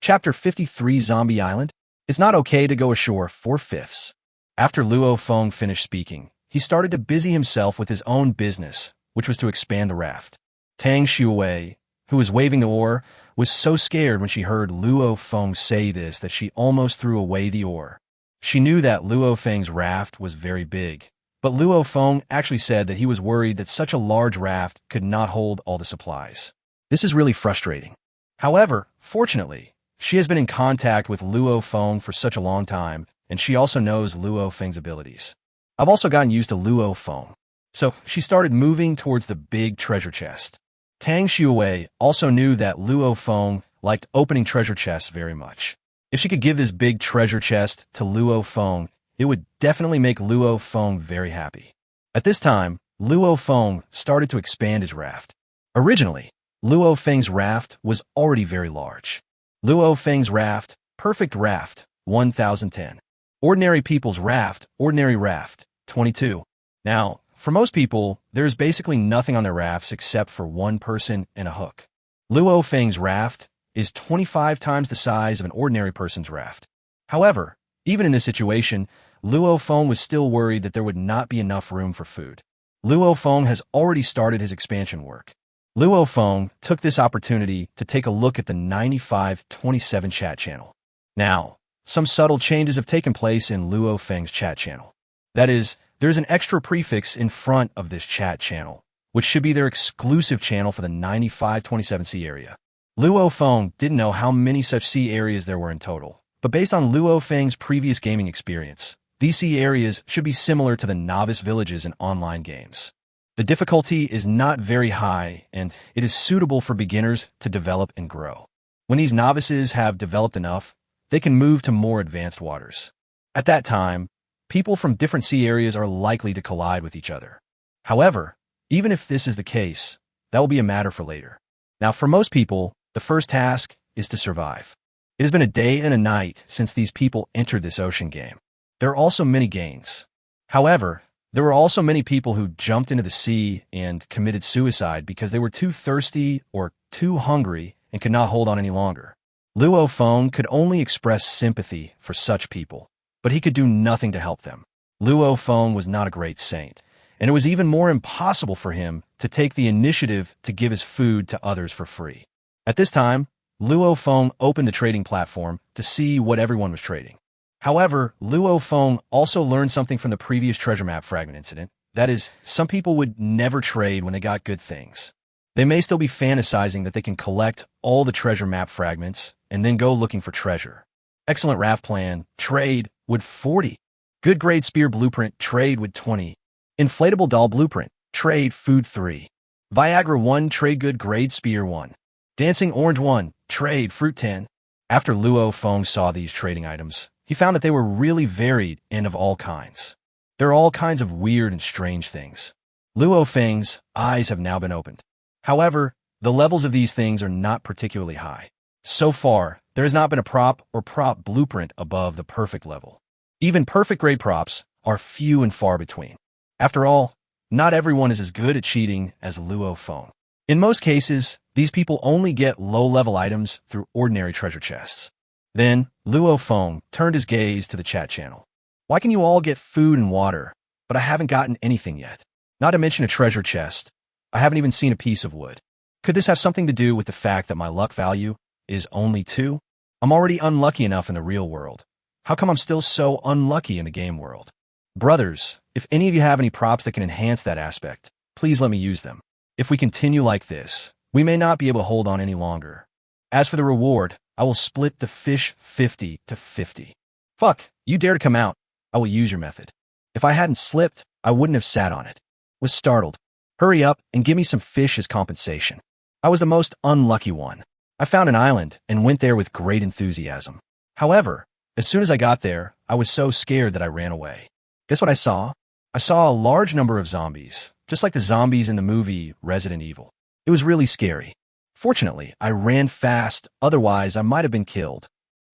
Chapter 53, Zombie Island. It's not okay to go ashore 4/5. After Luo Feng finished speaking, he started to busy himself with his own business, which was to expand the raft. Tang Shui, who was waving the oar, was so scared when she heard Luo Feng say this that she almost threw away the oar. She knew that Luo Feng's raft was very big, but Luo Feng actually said that he was worried that such a large raft could not hold all the supplies. This is really frustrating. However, fortunately, she has been in contact with Luo Feng for such a long time, and she also knows Luo Feng's abilities. I've also gotten used to Luo Feng. So she started moving towards the big treasure chest. Tang Shui also knew that Luo Feng liked opening treasure chests very much. If she could give this big treasure chest to Luo Feng, it would definitely make Luo Feng very happy. At this time, Luo Feng started to expand his raft. Originally, Luo Feng's raft was already very large. Luo Feng's raft, perfect raft, 1010. Ordinary people's raft, ordinary raft, 22. Now, for most people, there's basically nothing on their rafts except for one person and a hook. Luo Feng's raft is 25 times the size of an ordinary person's raft. However, even in this situation, Luo Feng was still worried that there would not be enough room for food. Luo Feng has already started his expansion work. Luo Feng took this opportunity to take a look at the 9527 chat channel. Now, some subtle changes have taken place in Luo Feng's chat channel. That is, There's an extra prefix in front of this chat channel, which should be their exclusive channel for the 9527C area. Luo Feng didn't know how many such sea areas there were in total, but based on Luo Feng's previous gaming experience, these sea areas should be similar to the novice villages in online games. The difficulty is not very high, and it is suitable for beginners to develop and grow. When these novices have developed enough, they can move to more advanced waters. At that time, people from different sea areas are likely to collide with each other. However, even if this is the case, that will be a matter for later. Now, for most people, the first task is to survive. It has been a day and a night since these people entered this ocean game. There are also many gains. However, there were also many people who jumped into the sea and committed suicide because they were too thirsty or too hungry and could not hold on any longer. Luo Feng could only express sympathy for such people, but he could do nothing to help them. Luo Feng was not a great saint, and it was even more impossible for him to take the initiative to give his food to others for free. At this time, Luo Feng opened the trading platform to see what everyone was trading. However, Luo Feng also learned something from the previous treasure map fragment incident. That is, some people would never trade when they got good things. They may still be fantasizing that they can collect all the treasure map fragments and then go looking for treasure. Excellent raft plan, trade with 40. Good grade spear blueprint, trade with 20. Inflatable doll blueprint, trade food 3. Viagra 1, trade good grade spear 1. Dancing orange 1, trade fruit 10. After Luo Feng saw these trading items, he found that they were really varied and of all kinds. There are all kinds of weird and strange things. Luo Feng's eyes have now been opened. However, the levels of these things are not particularly high. So far, there has not been a prop or prop blueprint above the perfect level. Even perfect grade props are few and far between. After all, not everyone is as good at cheating as Luo Feng. In most cases, these people only get low-level items through ordinary treasure chests. Then, Luo Feng turned his gaze to the chat channel. Why can you all get food and water, but I haven't gotten anything yet? Not to mention a treasure chest. I haven't even seen a piece of wood. Could this have something to do with the fact that my luck value is only 2? I'm already unlucky enough in the real world. How come I'm still so unlucky in the game world? Brothers, if any of you have any props that can enhance that aspect, please let me use them. If we continue like this, we may not be able to hold on any longer. As for the reward, I will split the fish 50 to 50. Fuck, you dare to come out, I will use your method. If I hadn't slipped, I wouldn't have sat on it. Was startled. Hurry up and give me some fish as compensation. I was the most unlucky one. I found an island and went there with great enthusiasm. However, as soon as I got there, I was so scared that I ran away. Guess what I saw? I saw a large number of zombies, just like the zombies in the movie Resident Evil. It was really scary. Fortunately, I ran fast, otherwise I might have been killed.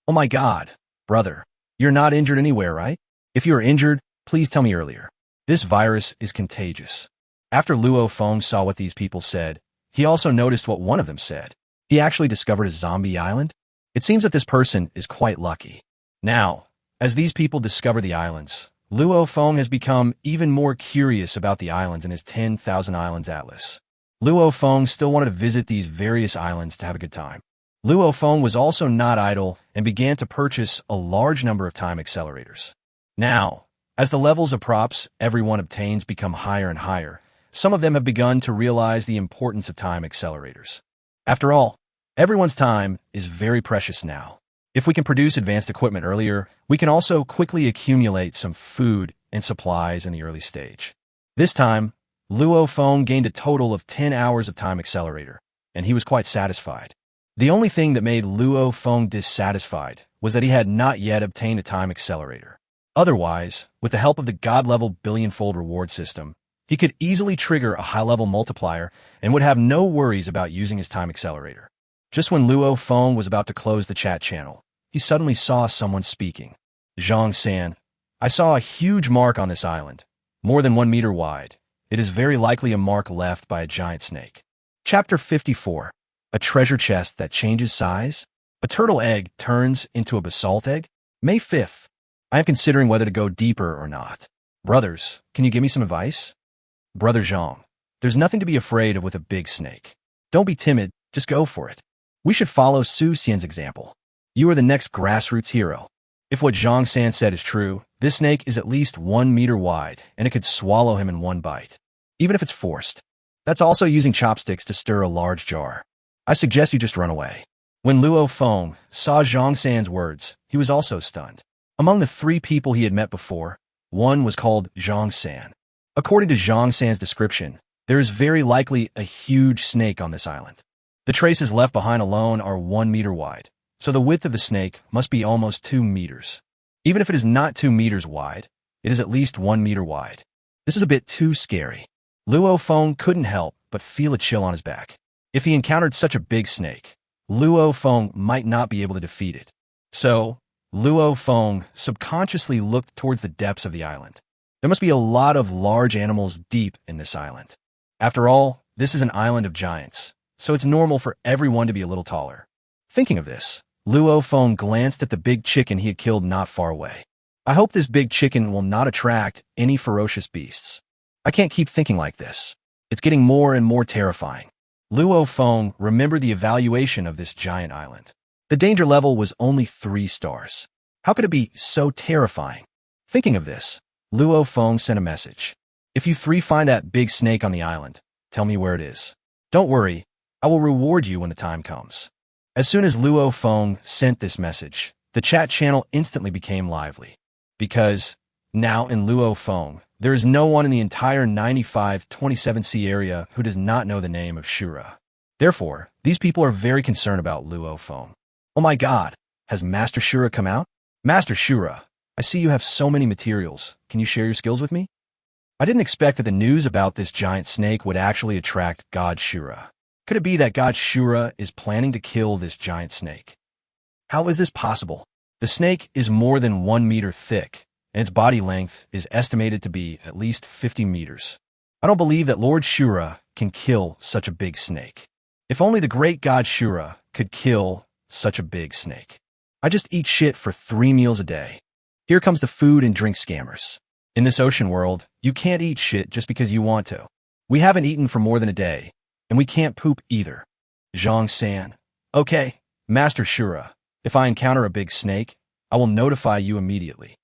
Oh my God, brother, you're not injured anywhere, right? If you are injured, please tell me earlier. This virus is contagious. After Luo Feng saw what these people said, he also noticed what one of them said. He actually discovered a zombie island. It seems that this person is quite lucky. Now, as these people discover the islands, Luo Feng has become even more curious about the islands in his 10,000 Islands Atlas. Luo Feng still wanted to visit these various islands to have a good time. Luo Feng was also not idle and began to purchase a large number of time accelerators. Now, as the levels of props everyone obtains become higher and higher, some of them have begun to realize the importance of time accelerators. After all, everyone's time is very precious now. If we can produce advanced equipment earlier, we can also quickly accumulate some food and supplies in the early stage. This time, Luo Feng gained a total of 10 hours of time accelerator, and he was quite satisfied. The only thing that made Luo Feng dissatisfied was that he had not yet obtained a time accelerator. Otherwise, with the help of the God-level Billionfold Reward system, he could easily trigger a high-level multiplier and would have no worries about using his time accelerator. Just when Luo Feng was about to close the chat channel, he suddenly saw someone speaking. Zhang San, I saw a huge mark on this island, more than 1 meter wide. It is very likely a mark left by a giant snake. Chapter 54. A treasure chest that changes size? A turtle egg turns into a basalt egg? May 5th. I am considering whether to go deeper or not. Brothers, can you give me some advice? Brother Zhang, there's nothing to be afraid of with a big snake. Don't be timid, just go for it. We should follow Su Xian's example. You are the next grassroots hero. If what Zhang San said is true, this snake is at least 1 meter wide, and it could swallow him in one bite, even if it's forced. That's also using chopsticks to stir a large jar. I suggest you just run away. When Luo Feng saw Zhang San's words, he was also stunned. Among the 3 people he had met before, one was called Zhang San. According to Zhang San's description, there is very likely a huge snake on this island. The traces left behind alone are 1 meter wide, so the width of the snake must be almost 2 meters. Even if it is not 2 meters wide, it is at least 1 meter wide. This is a bit too scary. Luo Feng couldn't help but feel a chill on his back. If he encountered such a big snake, Luo Feng might not be able to defeat it. So, Luo Feng subconsciously looked towards the depths of the island. There must be a lot of large animals deep in this island. After all, this is an island of giants, so it's normal for everyone to be a little taller. Thinking of this, Luo Feng glanced at the big chicken he had killed not far away. I hope this big chicken will not attract any ferocious beasts. I can't keep thinking like this. It's getting more and more terrifying. Luo Feng remembered the evaluation of this giant island. The danger level was only 3 stars. How could it be so terrifying? Thinking of this, Luo Feng sent a message. If you 3 find that big snake on the island, tell me where it is. Don't worry, I will reward you when the time comes. As soon as Luo Feng sent this message, the chat channel instantly became lively. Because, now in Luo Feng, there is no one in the entire 9527C area who does not know the name of Shura. Therefore, these people are very concerned about Luo Feng. Oh my god, has Master Shura come out? Master Shura, I see you have so many materials. Can you share your skills with me? I didn't expect that the news about this giant snake would actually attract God Shura. Could it be that God Shura is planning to kill this giant snake? How is this possible? The snake is more than 1 meter thick, and its body length is estimated to be at least 50 meters. I don't believe that Lord Shura can kill such a big snake. If only the great God Shura could kill such a big snake. I just eat shit for 3 meals a day. Here comes the food and drink scammers. In this ocean world, you can't eat shit just because you want to. We haven't eaten for more than a day, and we can't poop either. Zhang San. Okay, Master Shura, if I encounter a big snake, I will notify you immediately.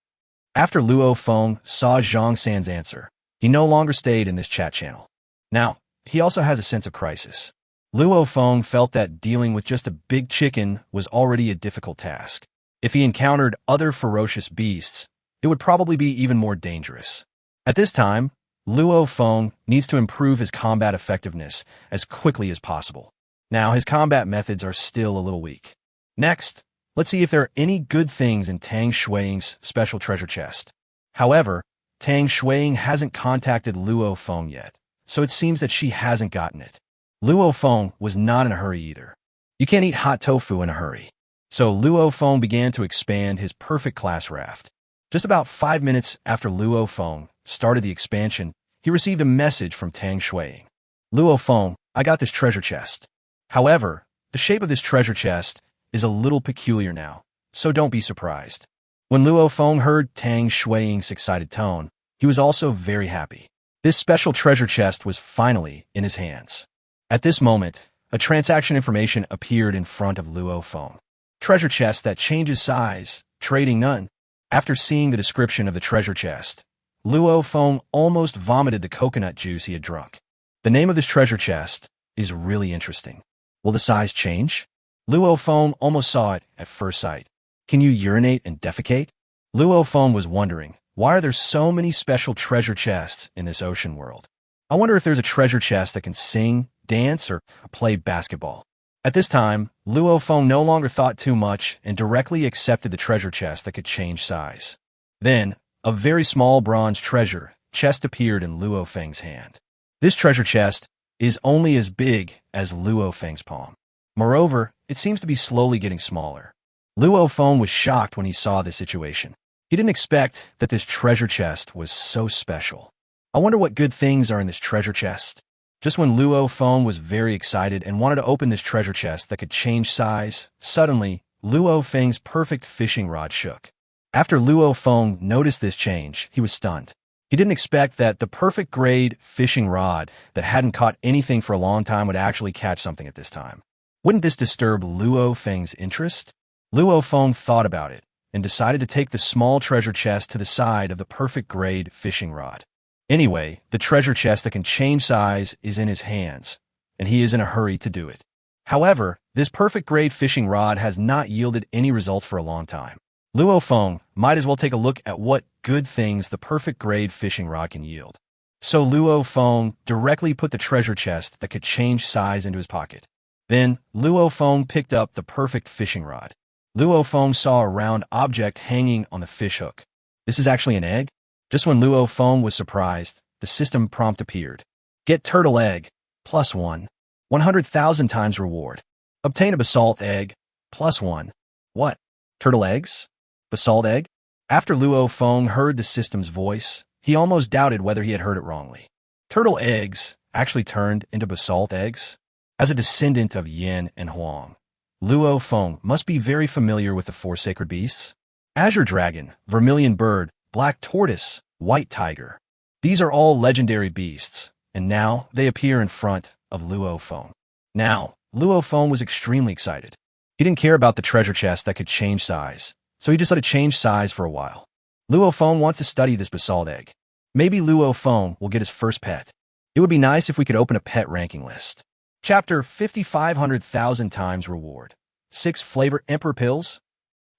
After Luo Feng saw Zhang San's answer, he no longer stayed in this chat channel. Now, he also has a sense of crisis. Luo Feng felt that dealing with just a big chicken was already a difficult task. If he encountered other ferocious beasts, it would probably be even more dangerous. At this time, Luo Feng needs to improve his combat effectiveness as quickly as possible. Now, his combat methods are still a little weak. Next, let's see if there are any good things in Tang Shuiying's special treasure chest. However, Tang Shuiying hasn't contacted Luo Feng yet, so it seems that she hasn't gotten it. Luo Feng was not in a hurry either. You can't eat hot tofu in a hurry. So Luo Feng began to expand his perfect class raft. Just about 5 minutes after Luo Feng started the expansion, he received a message from Tang Shuiying. Luo Feng, I got this treasure chest. However, the shape of this treasure chest is a little peculiar now, so don't be surprised. When Luo Feng heard Tang Shuiying's excited tone, he was also very happy. This special treasure chest was finally in his hands. At this moment, a transaction information appeared in front of Luo Feng. Treasure chest that changes size, trading none. After seeing the description of the treasure chest, Luo Feng almost vomited the coconut juice he had drunk. The name of this treasure chest is really interesting. Will the size change? Luo Feng almost saw it at first sight. Can you urinate and defecate? Luo Feng was wondering, why are there so many special treasure chests in this ocean world? I wonder if there's a treasure chest that can sing, dance, or play basketball. At this time, Luo Feng no longer thought too much and directly accepted the treasure chest that could change size. Then, a very small bronze treasure chest appeared in Luo Feng's hand. This treasure chest is only as big as Luo Feng's palm. Moreover, it seems to be slowly getting smaller. Luo Feng was shocked when he saw this situation. He didn't expect that this treasure chest was so special. I wonder what good things are in this treasure chest. Just when Luo Feng was very excited and wanted to open this treasure chest that could change size, suddenly, Luo Feng's perfect fishing rod shook. After Luo Feng noticed this change, he was stunned. He didn't expect that the perfect grade fishing rod that hadn't caught anything for a long time would actually catch something at this time. Wouldn't this disturb Luo Feng's interest? Luo Feng thought about it, and decided to take the small treasure chest to the side of the perfect grade fishing rod. Anyway, the treasure chest that can change size is in his hands, and he is in a hurry to do it. However, this perfect grade fishing rod has not yielded any results for a long time. Luo Feng might as well take a look at what good things the perfect grade fishing rod can yield. So Luo Feng directly put the treasure chest that could change size into his pocket. Then, Luo Feng picked up the perfect fishing rod. Luo Feng saw a round object hanging on the fish hook. This is actually an egg? Just when Luo Feng was surprised, the system prompt appeared. Get turtle egg, +1. 100,000 times reward. Obtain a basalt egg, +1. What? Turtle eggs? Basalt egg? After Luo Feng heard the system's voice, he almost doubted whether he had heard it wrongly. Turtle eggs actually turned into basalt eggs? As a descendant of Yin and Huang, Luo Feng must be very familiar with the four sacred beasts. Azure Dragon, Vermilion Bird, Black Tortoise, White Tiger. These are all legendary beasts, and now they appear in front of Luo Feng. Now, Luo Feng was extremely excited. He didn't care about the treasure chest that could change size, so he just let it change size for a while. Luo Feng wants to study this basalt egg. Maybe Luo Feng will get his first pet. It would be nice if we could open a pet ranking list. Chapter 5,500,000 times reward. 6 flavor emperor pills?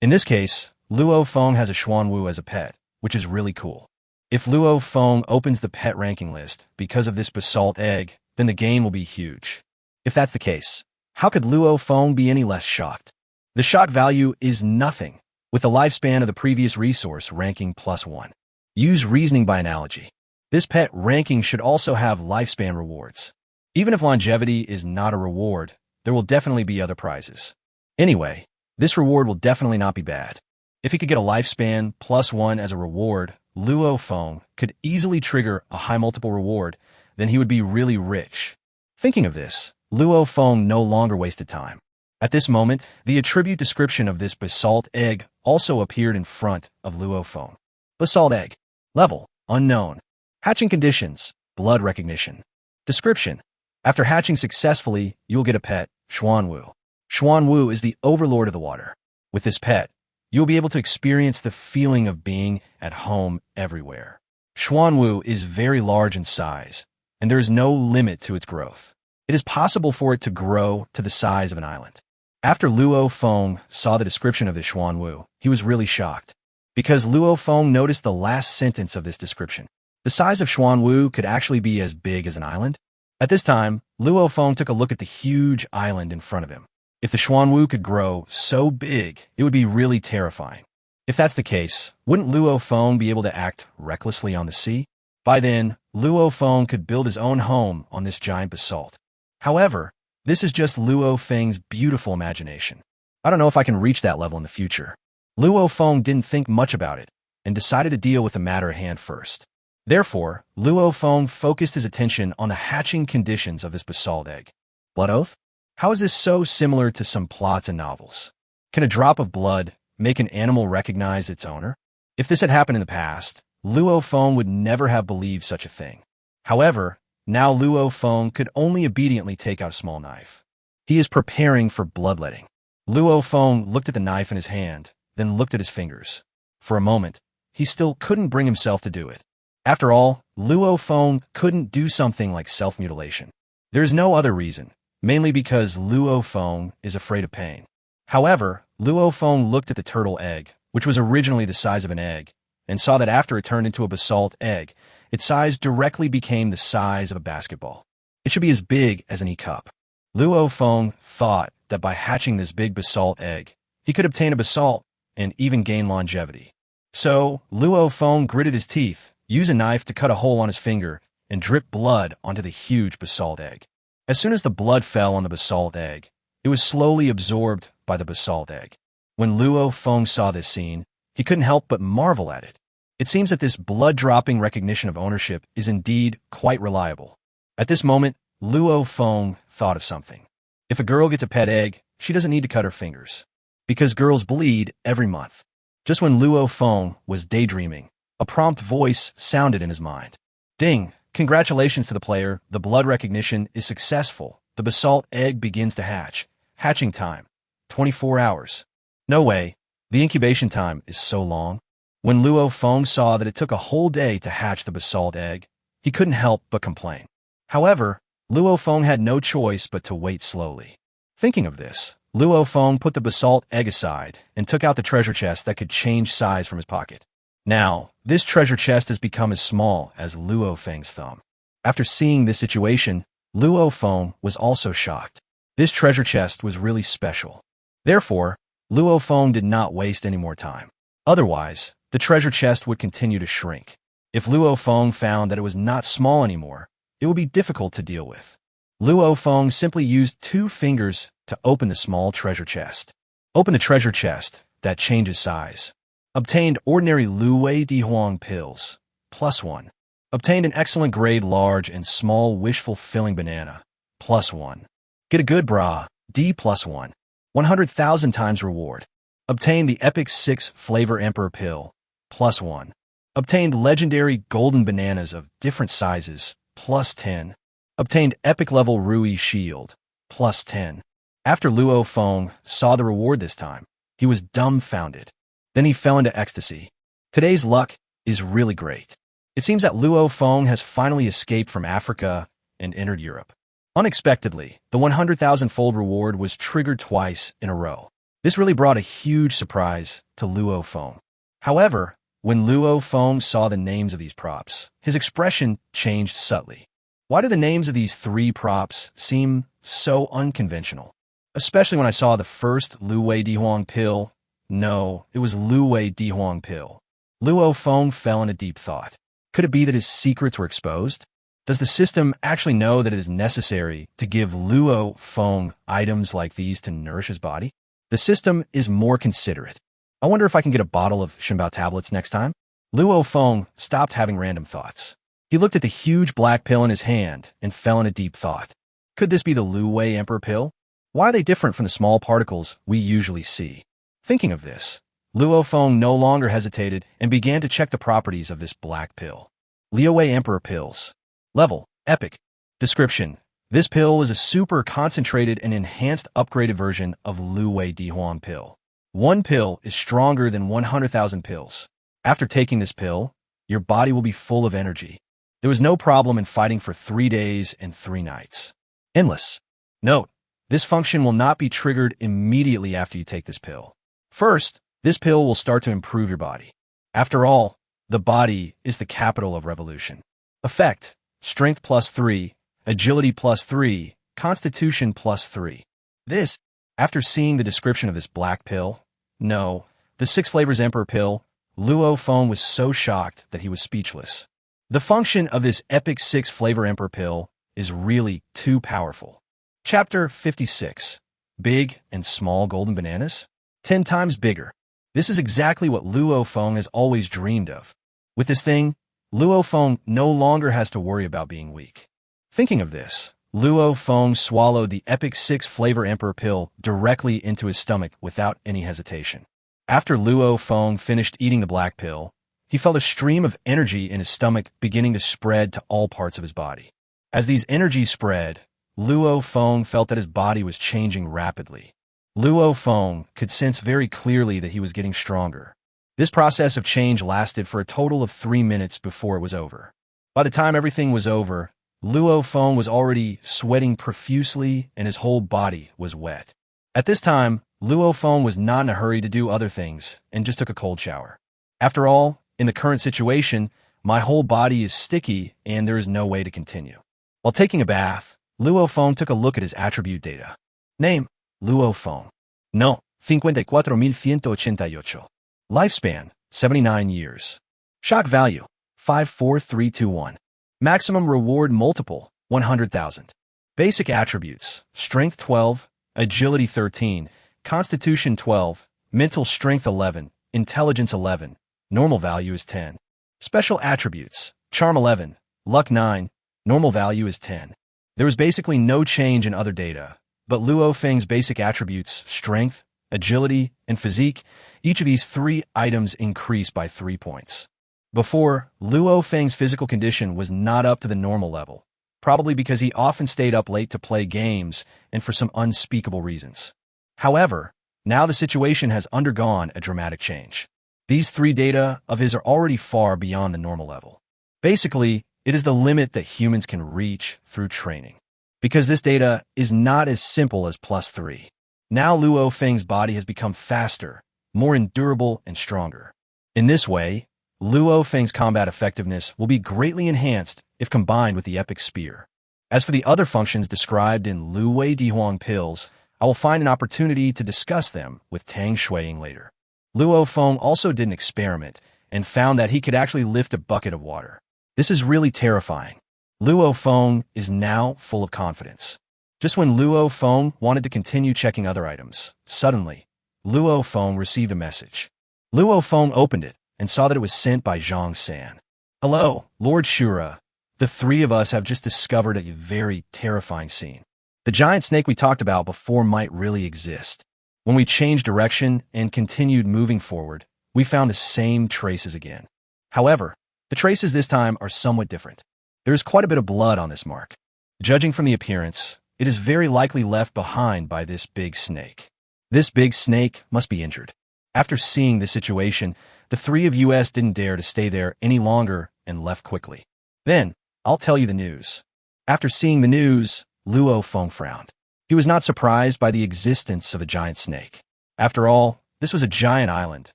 In this case, Luo Feng has a Xuanwu as a pet, which is really cool. If Luo Feng opens the pet ranking list because of this basalt egg, then the gain will be huge. If that's the case, how could Luo Feng be any less shocked? The shock value is nothing, with the lifespan of the previous resource ranking +1. Use reasoning by analogy. This pet ranking should also have lifespan rewards. Even if longevity is not a reward, there will definitely be other prizes. Anyway, this reward will definitely not be bad. If he could get a lifespan +1 as a reward, Luo Feng could easily trigger a high multiple reward, then he would be really rich. Thinking of this, Luo Feng no longer wasted time. At this moment, the attribute description of this basalt egg also appeared in front of Luo Feng. Basalt egg. Level, unknown. Hatching conditions, blood recognition. Description. After hatching successfully, you'll get a pet, Xuanwu. Xuanwu is the overlord of the water. With this pet, you'll be able to experience the feeling of being at home everywhere. Xuanwu is very large in size, and there is no limit to its growth. It is possible for it to grow to the size of an island. After Luo Feng saw the description of the Xuanwu, he was really shocked, because Luo Feng noticed the last sentence of this description. The size of Xuanwu could actually be as big as an island. At this time, Luo Feng took a look at the huge island in front of him. If the Xuanwu could grow so big, it would be really terrifying. If that's the case, wouldn't Luo Feng be able to act recklessly on the sea? By then, Luo Feng could build his own home on this giant basalt. However, this is just Luo Feng's beautiful imagination. I don't know if I can reach that level in the future. Luo Feng didn't think much about it, and decided to deal with the matter at hand first. Therefore, Luo Feng focused his attention on the hatching conditions of this basalt egg. Blood oath? How is this so similar to some plots in novels? Can a drop of blood make an animal recognize its owner? If this had happened in the past, Luo Feng would never have believed such a thing. However, now Luo Feng could only obediently take out a small knife. He is preparing for bloodletting. Luo Feng looked at the knife in his hand, then looked at his fingers. For a moment, he still couldn't bring himself to do it. After all, Luo Feng couldn't do something like self-mutilation. There is no other reason, mainly because Luo Feng is afraid of pain. However, Luo Feng looked at the turtle egg, which was originally the size of an egg, and saw that after it turned into a basalt egg, its size directly became the size of a basketball. It should be as big as an e-cup. Luo Feng thought that by hatching this big basalt egg, he could obtain a basalt and even gain longevity. So, Luo Feng gritted his teeth, used a knife to cut a hole on his finger, and drip blood onto the huge basalt egg. As soon as the blood fell on the basalt egg, it was slowly absorbed by the basalt egg. When Luo Feng saw this scene, he couldn't help but marvel at it. It seems that this blood-dropping recognition of ownership is indeed quite reliable. At this moment, Luo Feng thought of something. If a girl gets a pet egg, she doesn't need to cut her fingers, because girls bleed every month. Just when Luo Feng was daydreaming, a prompt voice sounded in his mind. Ding! Congratulations to the player, the blood recognition is successful. The basalt egg begins to hatch. Hatching time, 24 hours. No way. The incubation time is so long. When Luo Feng saw that it took a whole day to hatch the basalt egg, he couldn't help but complain. However, Luo Feng had no choice but to wait slowly. Thinking of this, Luo Feng put the basalt egg aside and took out the treasure chest that could change size from his pocket. Now, this treasure chest has become as small as Luo Feng's thumb. After seeing this situation, Luo Feng was also shocked. This treasure chest was really special. Therefore, Luo Feng did not waste any more time. Otherwise, the treasure chest would continue to shrink. If Luo Feng found that it was not small anymore, it would be difficult to deal with. Luo Feng simply used 2 fingers to open the small treasure chest. Open the treasure chest that changes size. Obtained ordinary Lu Wei Di Huang pills, +1. Obtained an excellent grade large and small wish-fulfilling banana, +1. Get a good bra, D +1. 100,000 times reward. Obtained the epic 6 flavor emperor pill, +1. Obtained legendary golden bananas of different sizes, +10. Obtained epic level Rui shield, +10. After Luo Feng saw the reward this time, he was dumbfounded. Then he fell into ecstasy. Today's luck is really great. It seems that Luo Feng has finally escaped from Africa and entered Europe. Unexpectedly, the 100,000-fold reward was triggered twice in a row. This really brought a huge surprise to Luo Feng. However, when Luo Feng saw the names of these props, his expression changed subtly. Why do the names of these 3 props seem so unconventional? Especially when I saw the first Lu Wei Di Huang pill. No, it was Lu Wei Di Huang pill. Luo Feng fell into deep thought. Could it be that his secrets were exposed? Does the system actually know that it is necessary to give Luo Feng items like these to nourish his body? The system is more considerate. I wonder if I can get a bottle of Shenbao tablets next time? Luo Feng stopped having random thoughts. He looked at the huge black pill in his hand and fell into deep thought. Could this be the Lu Wei Emperor pill? Why are they different from the small particles we usually see? Thinking of this, Luo Feng no longer hesitated and began to check the properties of this black pill. Liu Wei Emperor pills. Level, epic. Description. This pill is a super concentrated and enhanced upgraded version of Lu Wei Di Huang pill. 1 pill is stronger than 100,000 pills. After taking this pill, your body will be full of energy. There was no problem in fighting for 3 days and 3 nights. Endless. Note, this function will not be triggered immediately after you take this pill. First, this pill will start to improve your body. After all, the body is the capital of revolution. Effect. Strength +3, agility +3, constitution +3. This, after seeing the description of this black pill, no, the 6 flavors emperor pill, Luo Feng was so shocked that he was speechless. The function of this epic 6 flavor emperor pill is really too powerful. Chapter 56. Big and small golden bananas? 10 times bigger. This is exactly what Luo Feng has always dreamed of. With this thing, Luo Feng no longer has to worry about being weak. Thinking of this, Luo Feng swallowed the epic 6 flavor emperor pill directly into his stomach without any hesitation. After Luo Feng finished eating the black pill, he felt a stream of energy in his stomach beginning to spread to all parts of his body. As these energies spread, Luo Feng felt that his body was changing rapidly. Luo Feng could sense very clearly that he was getting stronger. This process of change lasted for a total of 3 minutes before it was over. By the time everything was over, Luo Feng was already sweating profusely and his whole body was wet. At this time, Luo Feng was not in a hurry to do other things and just took a cold shower. After all, in the current situation, my whole body is sticky and there is no way to continue. While taking a bath, Luo Feng took a look at his attribute data. Name, Luo Feng. No, 54,188. Lifespan, 79 years. Shock value, 54321. Maximum reward multiple, 100,000. Basic attributes, strength 12, agility 13, constitution 12, mental strength 11, intelligence 11, normal value is 10. Special attributes, charm 11, luck 9, normal value is 10. There was basically no change in other data, but Luo Feng's basic attributes, strength, agility, and physique, each of these 3 items increased by 3 points. Before, Luo Feng's physical condition was not up to the normal level, probably because he often stayed up late to play games and for some unspeakable reasons. However, Now the situation has undergone a dramatic change. These three data of his are already far beyond the normal level. Basically, it is the limit that humans can reach through training. Because this data is not as simple as +3. Now Luo Feng's body has become faster, more endurable, and stronger. In this way, Luo Feng's combat effectiveness will be greatly enhanced if combined with the epic spear. As for the other functions described in Lu Wei Dihuang pills, I will find an opportunity to discuss them with Tang Shuiing later. Luo Feng also did an experiment and found that he could actually lift a bucket of water. This is really terrifying. Luo Feng is now full of confidence. Just when Luo Feng wanted to continue checking other items, suddenly, Luo Feng received a message. Luo Feng opened it and saw that it was sent by Zhang San. Hello, Lord Shura. The three of us have just discovered a very terrifying scene. The giant snake we talked about before might really exist. When we changed direction and continued moving forward, we found the same traces again. However, the traces this time are somewhat different. There is quite a bit of blood on this mark. Judging from the appearance, it is very likely left behind by this big snake. This big snake must be injured. After seeing the situation, the three of us didn't dare to stay there any longer and left quickly. Then, I'll tell you the news. After seeing the news, Luo Feng frowned. He was not surprised by the existence of a giant snake. After all, this was a giant island,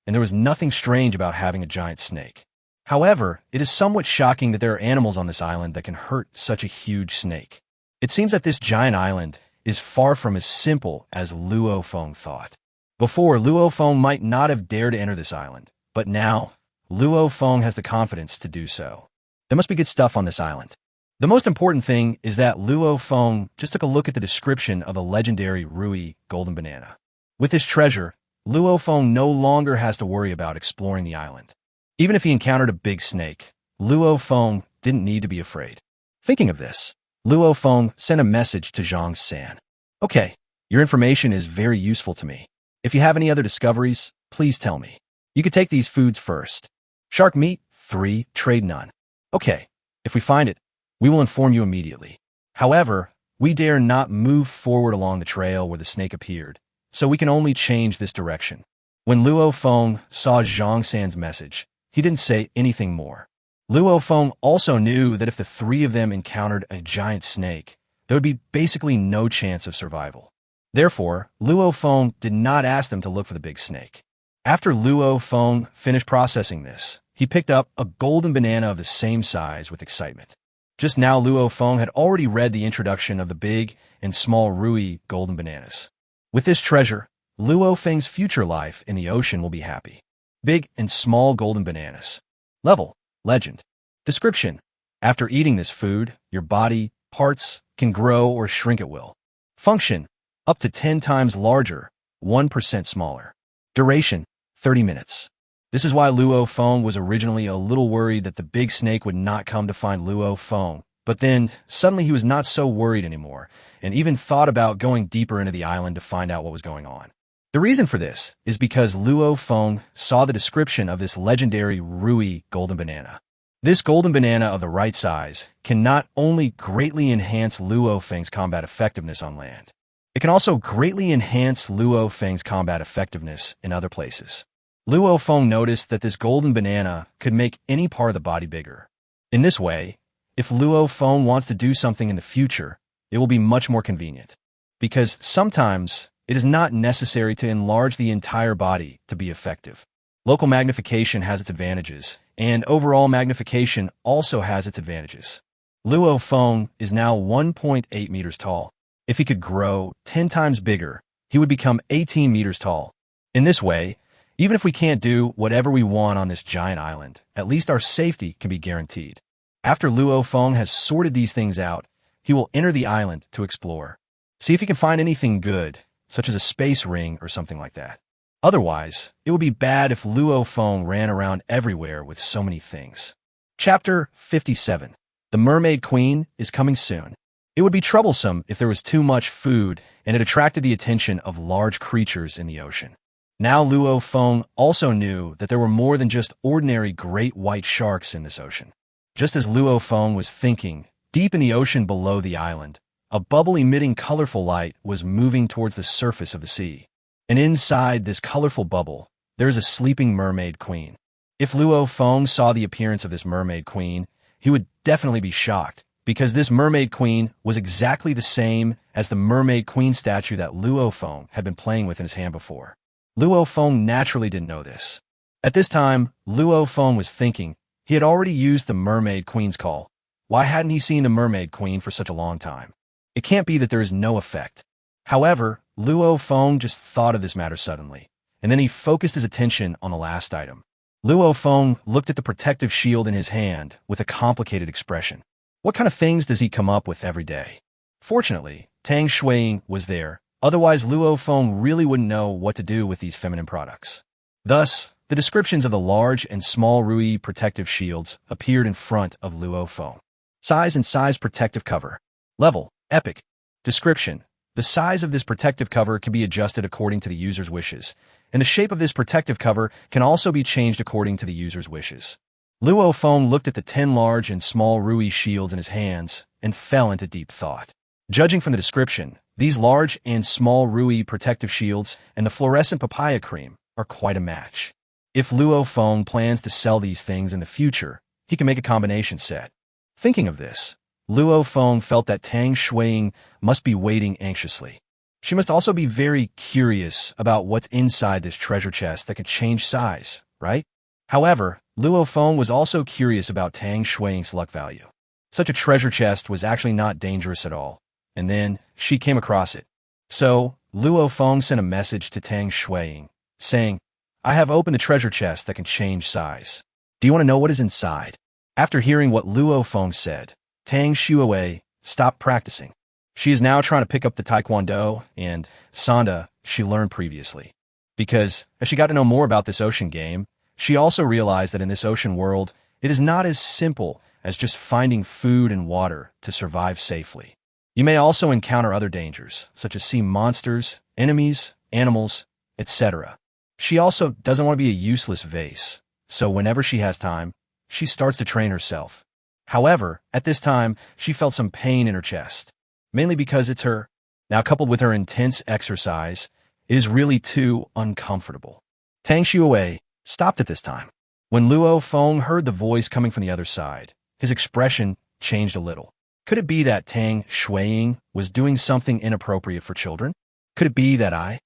and there was nothing strange about having a giant snake. However, it is somewhat shocking that there are animals on this island that can hurt such a huge snake. It seems that this giant island is far from as simple as Luo Feng thought. Before, Luo Feng might not have dared to enter this island, but now, Luo Feng has the confidence to do so. There must be good stuff on this island. The most important thing is that Luo Feng just took a look at the description of the legendary Rui golden banana. With this treasure, Luo Feng no longer has to worry about exploring the island. Even if he encountered a big snake, Luo Feng didn't need to be afraid. Thinking of this, Luo Feng sent a message to Zhang San. Okay, your information is very useful to me. If you have any other discoveries, please tell me. You could take these foods first. Shark meat, 3, trade none. Okay, if we find it, we will inform you immediately. However, we dare not move forward along the trail where the snake appeared, so we can only change this direction. When Luo Feng saw Zhang San's message, he didn't say anything more. Luo Feng also knew that if the three of them encountered a giant snake, there would be basically no chance of survival. Therefore, Luo Feng did not ask them to look for the big snake. After Luo Feng finished processing this, he picked up a golden banana of the same size with excitement. Just now, Luo Feng had already read the introduction of the big and small Rui golden bananas. With this treasure, Luo Feng's future life in the ocean will be happy. Big and small golden bananas. Level, legend. Description. After eating this food, your body parts can grow or shrink at will. Function, up to 10 times larger, 1% smaller. Duration, 30 minutes. This is why Luo Feng was originally a little worried that the big snake would not come to find Luo Feng, but then suddenly he was not so worried anymore, and even thought about going deeper into the island to find out what was going on. The reason for this is because Luo Feng saw the description of this legendary Rui golden banana. This golden banana of the right size can not only greatly enhance Luo Feng's combat effectiveness on land, it can also greatly enhance Luo Feng's combat effectiveness in other places. Luo Feng noticed that this golden banana could make any part of the body bigger. In this way, if Luo Feng wants to do something in the future, it will be much more convenient. Because sometimes it is not necessary to enlarge the entire body to be effective. Local magnification has its advantages, and overall magnification also has its advantages. Luo Feng is now 1.8 meters tall. If he could grow 10 times bigger, he would become 18 meters tall. In this way, even if we can't do whatever we want on this giant island, at least our safety can be guaranteed. After Luo Feng has sorted these things out, he will enter the island to explore. See if he can find anything good, such as a space ring or something like that. Otherwise, it would be bad if Luo Feng ran around everywhere with so many things. Chapter 57. The Mermaid Queen is coming soon. It would be troublesome if there was too much food and it attracted the attention of large creatures in the ocean. Now Luo Feng also knew that there were more than just ordinary great white sharks in this ocean. Just as Luo Feng was thinking, deep in the ocean below the island, a bubble emitting colorful light was moving towards the surface of the sea. And inside this colorful bubble, there is a sleeping mermaid queen. If Luo Feng saw the appearance of this mermaid queen, he would definitely be shocked, because this mermaid queen was exactly the same as the mermaid queen statue that Luo Feng had been playing with in his hand before. Luo Feng naturally didn't know this. At this time, Luo Feng was thinking he had already used the mermaid queen's call. Why hadn't he seen the mermaid queen for such a long time? It can't be that there is no effect. However, Luo Feng just thought of this matter suddenly, and then he focused his attention on the last item. Luo Feng looked at the protective shield in his hand with a complicated expression. What kind of things does he come up with every day? Fortunately, Tang Shui was there, otherwise Luo Feng really wouldn't know what to do with these feminine products. Thus, the descriptions of the large and small Rui protective shields appeared in front of Luo Feng. Size and size protective cover. Level, epic. Description. The size of this protective cover can be adjusted according to the user's wishes, and the shape of this protective cover can also be changed according to the user's wishes. Luo Feng looked at the 10 large and small Rui shields in his hands and fell into deep thought. Judging from the description, these large and small Rui protective shields and the fluorescent papaya cream are quite a match. If Luo Feng plans to sell these things in the future, he can make a combination set. Thinking of this, Luo Feng felt that Tang Shui must be waiting anxiously. She must also be very curious about what's inside this treasure chest that can change size, right? However, Luo Feng was also curious about Tang Shui's luck value. Such a treasure chest was actually not dangerous at all, and then she came across it. So, Luo Feng sent a message to Tang Shui, saying, I have opened the treasure chest that can change size. Do you want to know what is inside? After hearing what Luo Feng said, Tang Shui stopped practicing. She is now trying to pick up the Taekwondo and Sanda she learned previously. Because, as she got to know more about this ocean game, she also realized that in this ocean world, it is not as simple as just finding food and water to survive safely. You may also encounter other dangers, such as sea monsters, enemies, animals, etc. She also doesn't want to be a useless vase, so whenever she has time, she starts to train herself. However, at this time, she felt some pain in her chest, mainly because it's her. Now, coupled with her intense exercise, it is really too uncomfortable. Tang Shui stopped at this time. When Luo Feng heard the voice coming from the other side, his expression changed a little. Could it be that Tang Shui was doing something inappropriate for children? Could it be that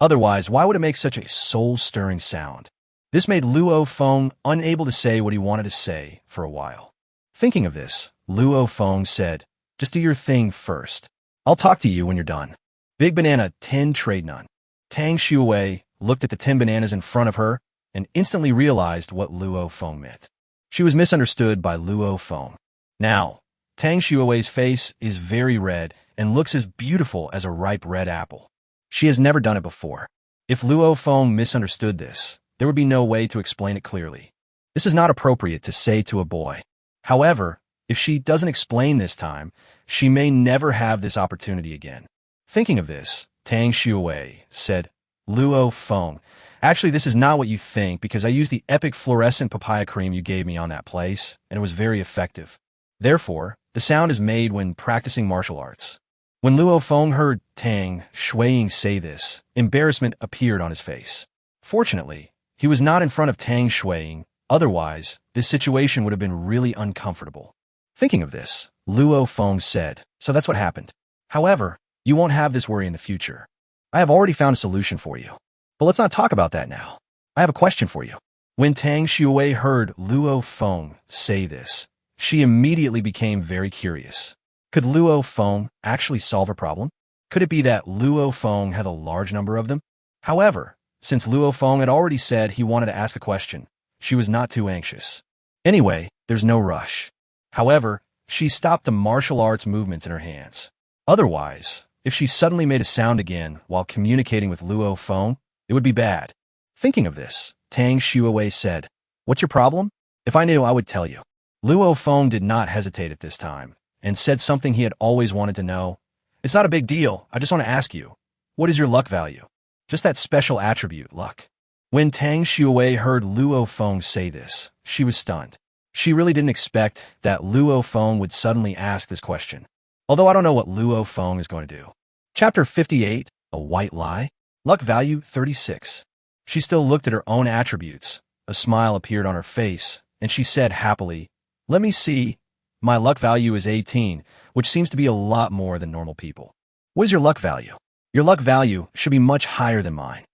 Otherwise, why would it make such a soul-stirring sound? This made Luo Feng unable to say what he wanted to say for a while. Thinking of this, Luo Feng said, just do your thing first. I'll talk to you when you're done. Big Banana 10 Trade None. Tang Shui looked at the 10 bananas in front of her and instantly realized what Luo Feng meant. She was misunderstood by Luo Feng. Now, Tang Shui's face is very red and looks as beautiful as a ripe red apple. She has never done it before. If Luo Feng misunderstood this, there would be no way to explain it clearly. This is not appropriate to say to a boy. However, if she doesn't explain this time, she may never have this opportunity again. Thinking of this, Tang Shui said, Luo Feng, actually this is not what you think because I used the epic fluorescent papaya cream you gave me on that place, and it was very effective. Therefore, the sound is made when practicing martial arts. When Luo Feng heard Tang Shui say this, embarrassment appeared on his face. Fortunately, he was not in front of Tang Shui, otherwise, this situation would have been really uncomfortable. Thinking of this, Luo Feng said, so that's what happened. However, you won't have this worry in the future. I have already found a solution for you. But let's not talk about that now. I have a question for you. When Tang Shui heard Luo Feng say this, she immediately became very curious. Could Luo Feng actually solve her problem? Could it be that Luo Feng had a large number of them? However, since Luo Feng had already said he wanted to ask a question, she was not too anxious. Anyway, there's no rush. However, she stopped the martial arts movements in her hands. Otherwise, if she suddenly made a sound again while communicating with Luo Feng, it would be bad. Thinking of this, Tang Shui said, what's your problem? If I knew, I would tell you. Luo Feng did not hesitate at this time and said something he had always wanted to know. It's not a big deal. I just want to ask you, what is your luck value? Just that special attribute, luck. When Tang Shui heard Luo Feng say this, she was stunned. She really didn't expect that Luo Feng would suddenly ask this question. Although I don't know what Luo Feng is going to do. Chapter 58, A White Lie. Luck value 36. She still looked at her own attributes. A smile appeared on her face, and she said happily, "Let me see. My luck value is 18, which seems to be a lot more than normal people. What is your luck value? Your luck value should be much higher than mine."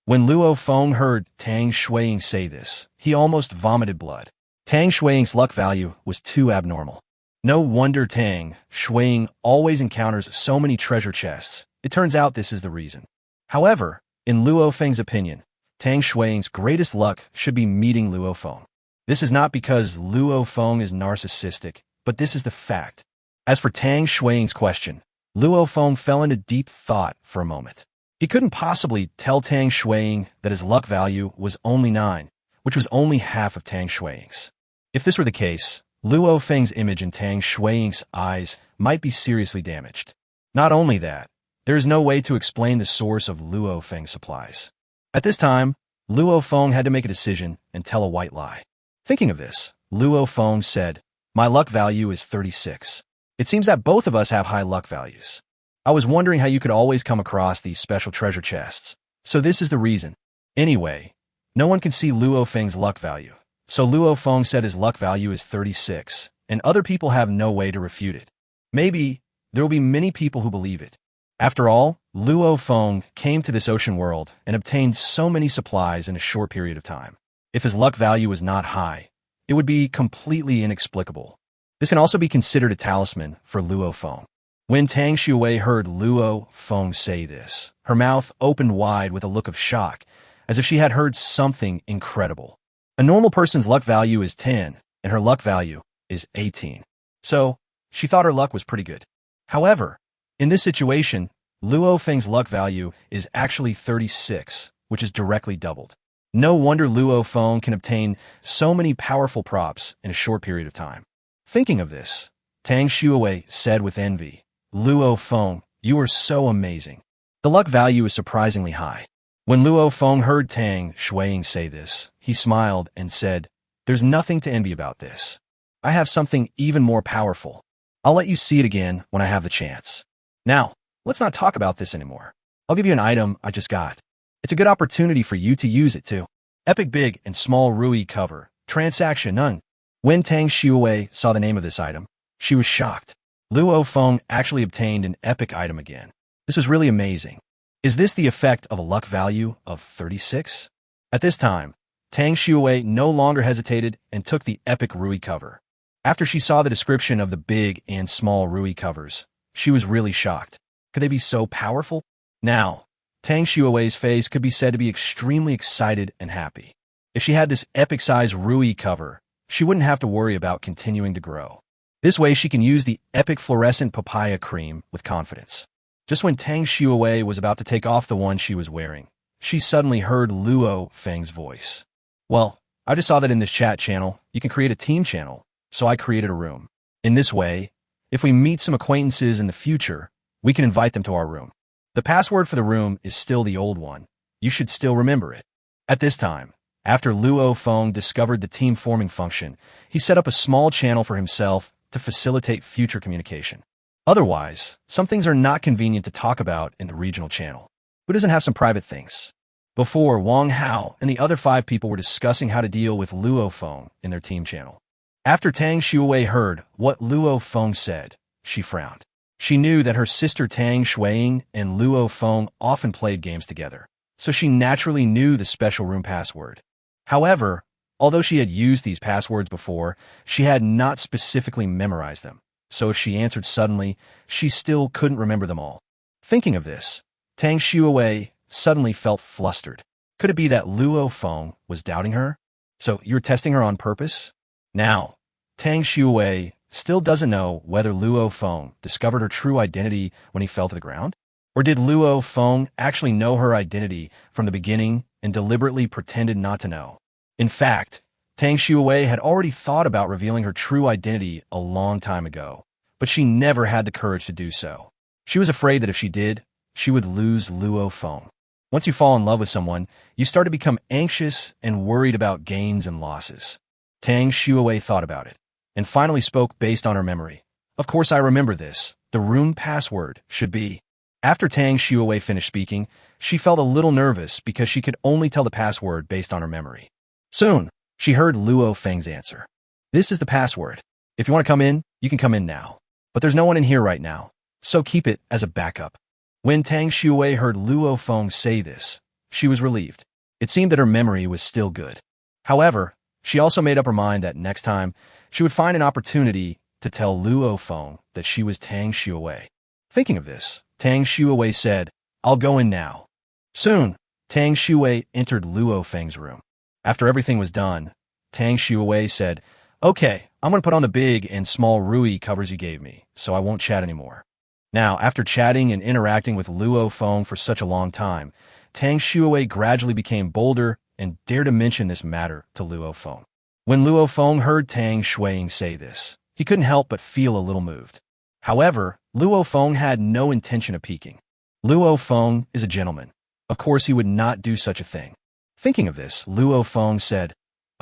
When Luo Feng heard Tang Shuiying say this, he almost vomited blood. Tang Shuiying's luck value was too abnormal. No wonder Tang Shuiying always encounters so many treasure chests. It turns out this is the reason. However, in Luo Feng's opinion, Tang Shuiying's greatest luck should be meeting Luo Feng. This is not because Luo Feng is narcissistic, but this is the fact. As for Tang Shuiying's question, Luo Feng fell into deep thought for a moment. He couldn't possibly tell Tang Shuiying that his luck value was only 9, which was only half of Tang Shuiying's. If this were the case, Luo Feng's image in Tang Shuiying's eyes might be seriously damaged. Not only that, there is no way to explain the source of Luo Feng's supplies. At this time, Luo Feng had to make a decision and tell a white lie. Thinking of this, Luo Feng said, "My luck value is 36. It seems that both of us have high luck values. I was wondering how you could always come across these special treasure chests. So this is the reason. Anyway, no one can see Luo Feng's luck value. So Luo Feng said his luck value is 36, and other people have no way to refute it. Maybe there will be many people who believe it. After all, Luo Feng came to this ocean world and obtained so many supplies in a short period of time. If his luck value was not high, it would be completely inexplicable. This can also be considered a talisman for Luo Feng." When Tang Shui heard Luo Feng say this, her mouth opened wide with a look of shock, as if she had heard something incredible. A normal person's luck value is 10, and her luck value is 18. So, she thought her luck was pretty good. However, in this situation, Luo Feng's luck value is actually 36, which is directly doubled. No wonder Luo Feng can obtain so many powerful props in a short period of time. Thinking of this, Tang Shui said with envy, "Luo Feng, you are so amazing. The luck value is surprisingly high." When Luo Feng heard Tang Shuiying say this, he smiled and said, "There's nothing to envy about this. I have something even more powerful. I'll let you see it again when I have the chance. Now, let's not talk about this anymore. I'll give you an item I just got. It's a good opportunity for you to use it too. Epic Big and Small Rui Cover. Transaction None." When Tang Shui saw the name of this item, she was shocked. Luo Feng actually obtained an epic item again. This was really amazing. Is this the effect of a luck value of 36? At this time, Tang Shui no longer hesitated and took the epic Rui cover. After she saw the description of the big and small Rui covers, she was really shocked. Could they be so powerful? Now, Tang Shui's face could be said to be extremely excited and happy. If she had this epic-sized Rui cover, she wouldn't have to worry about continuing to grow. This way, she can use the epic fluorescent papaya cream with confidence. Just when Tang Shui was about to take off the one she was wearing, she suddenly heard Luo Feng's voice. "Well, I just saw that in this chat channel, you can create a team channel, so I created a room. In this way, if we meet some acquaintances in the future, we can invite them to our room. The password for the room is still the old one. You should still remember it." At this time, after Luo Feng discovered the team forming function, he set up a small channel for himself to facilitate future communication. Otherwise, some things are not convenient to talk about in the regional channel. Who doesn't have some private things? Before, Wang Hao and the other 5 people were discussing how to deal with Luo Feng in their team channel. After Tang Shui heard what Luo Feng said, she frowned. She knew that her sister Tang Shuiying and Luo Feng often played games together, so she naturally knew the special room password. However, although she had used these passwords before, she had not specifically memorized them, so if she answered suddenly, she still couldn't remember them all. Thinking of this, Tang Shui suddenly felt flustered. Could it be that Luo Feng was doubting her? So you're testing her on purpose? Now, Tang Shui still doesn't know whether Luo Feng discovered her true identity when he fell to the ground? Or did Luo Feng actually know her identity from the beginning and deliberately pretended not to know? In fact, Tang Shui had already thought about revealing her true identity a long time ago, but she never had the courage to do so. She was afraid that if she did, she would lose Luo Feng. Once you fall in love with someone, you start to become anxious and worried about gains and losses. Tang Shui thought about it, and finally spoke based on her memory. "Of course I remember this. The room password should be..." After Tang Shui finished speaking, she felt a little nervous because she could only tell the password based on her memory. Soon, she heard Luo Feng's answer. This is the password. If you want to come in, you can come in now. But there's no one in here right now, so keep it as a backup. When Tang Shui heard Luo Feng say this, she was relieved. It seemed that her memory was still good. However, she also made up her mind that next time, she would find an opportunity to tell Luo Feng that she was Tang Shui. Thinking of this, Tang Shui said, I'll go in now. Soon, Tang Shui entered Luo Feng's room. After everything was done, Tang Shui said, Okay, I'm going to put on the big and small Rui covers you gave me, so I won't chat anymore. Now, after chatting and interacting with Luo Feng for such a long time, Tang Shui gradually became bolder and dared to mention this matter to Luo Feng. When Luo Feng heard Tang Shui say this, he couldn't help but feel a little moved. However, Luo Feng had no intention of peeking. Luo Feng is a gentleman. Of course, he would not do such a thing. Thinking of this, Luo Feng said,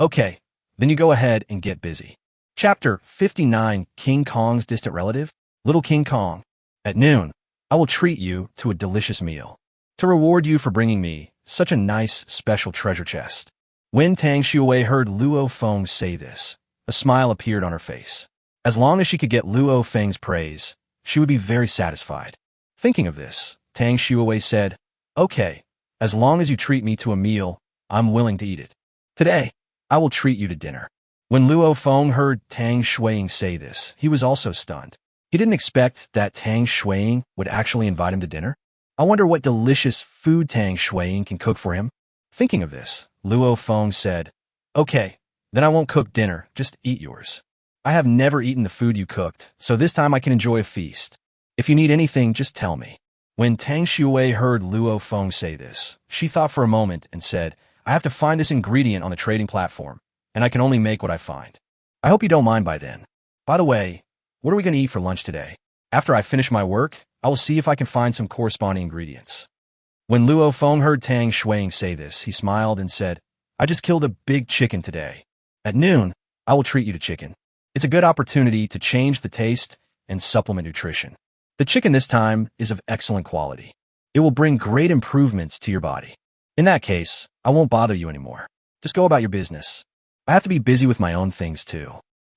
Okay, then you go ahead and get busy. Chapter 59, King Kong's Distant Relative, Little King Kong. At noon, I will treat you to a delicious meal, to reward you for bringing me such a nice, special treasure chest. When Tang Shui heard Luo Feng say this, a smile appeared on her face. As long as she could get Luo Feng's praise, she would be very satisfied. Thinking of this, Tang Shui said, Okay, as long as you treat me to a meal, I'm willing to eat it. Today, I will treat you to dinner. When Luo Feng heard Tang Shui say this, he was also stunned. He didn't expect that Tang Shui would actually invite him to dinner. I wonder what delicious food Tang Shui can cook for him. Thinking of this, Luo Feng said, Okay, then I won't cook dinner, just eat yours. I have never eaten the food you cooked, so this time I can enjoy a feast. If you need anything, just tell me. When Tang Shui heard Luo Feng say this, she thought for a moment and said, I have to find this ingredient on the trading platform, and I can only make what I find. I hope you don't mind by then. By the way, what are we going to eat for lunch today? After I finish my work, I will see if I can find some corresponding ingredients. When Luo Feng heard Tang Shui say this, he smiled and said, I just killed a big chicken today. At noon, I will treat you to chicken. It's a good opportunity to change the taste and supplement nutrition. The chicken this time is of excellent quality. It will bring great improvements to your body. In that case, I won't bother you anymore. Just go about your business. I have to be busy with my own things too.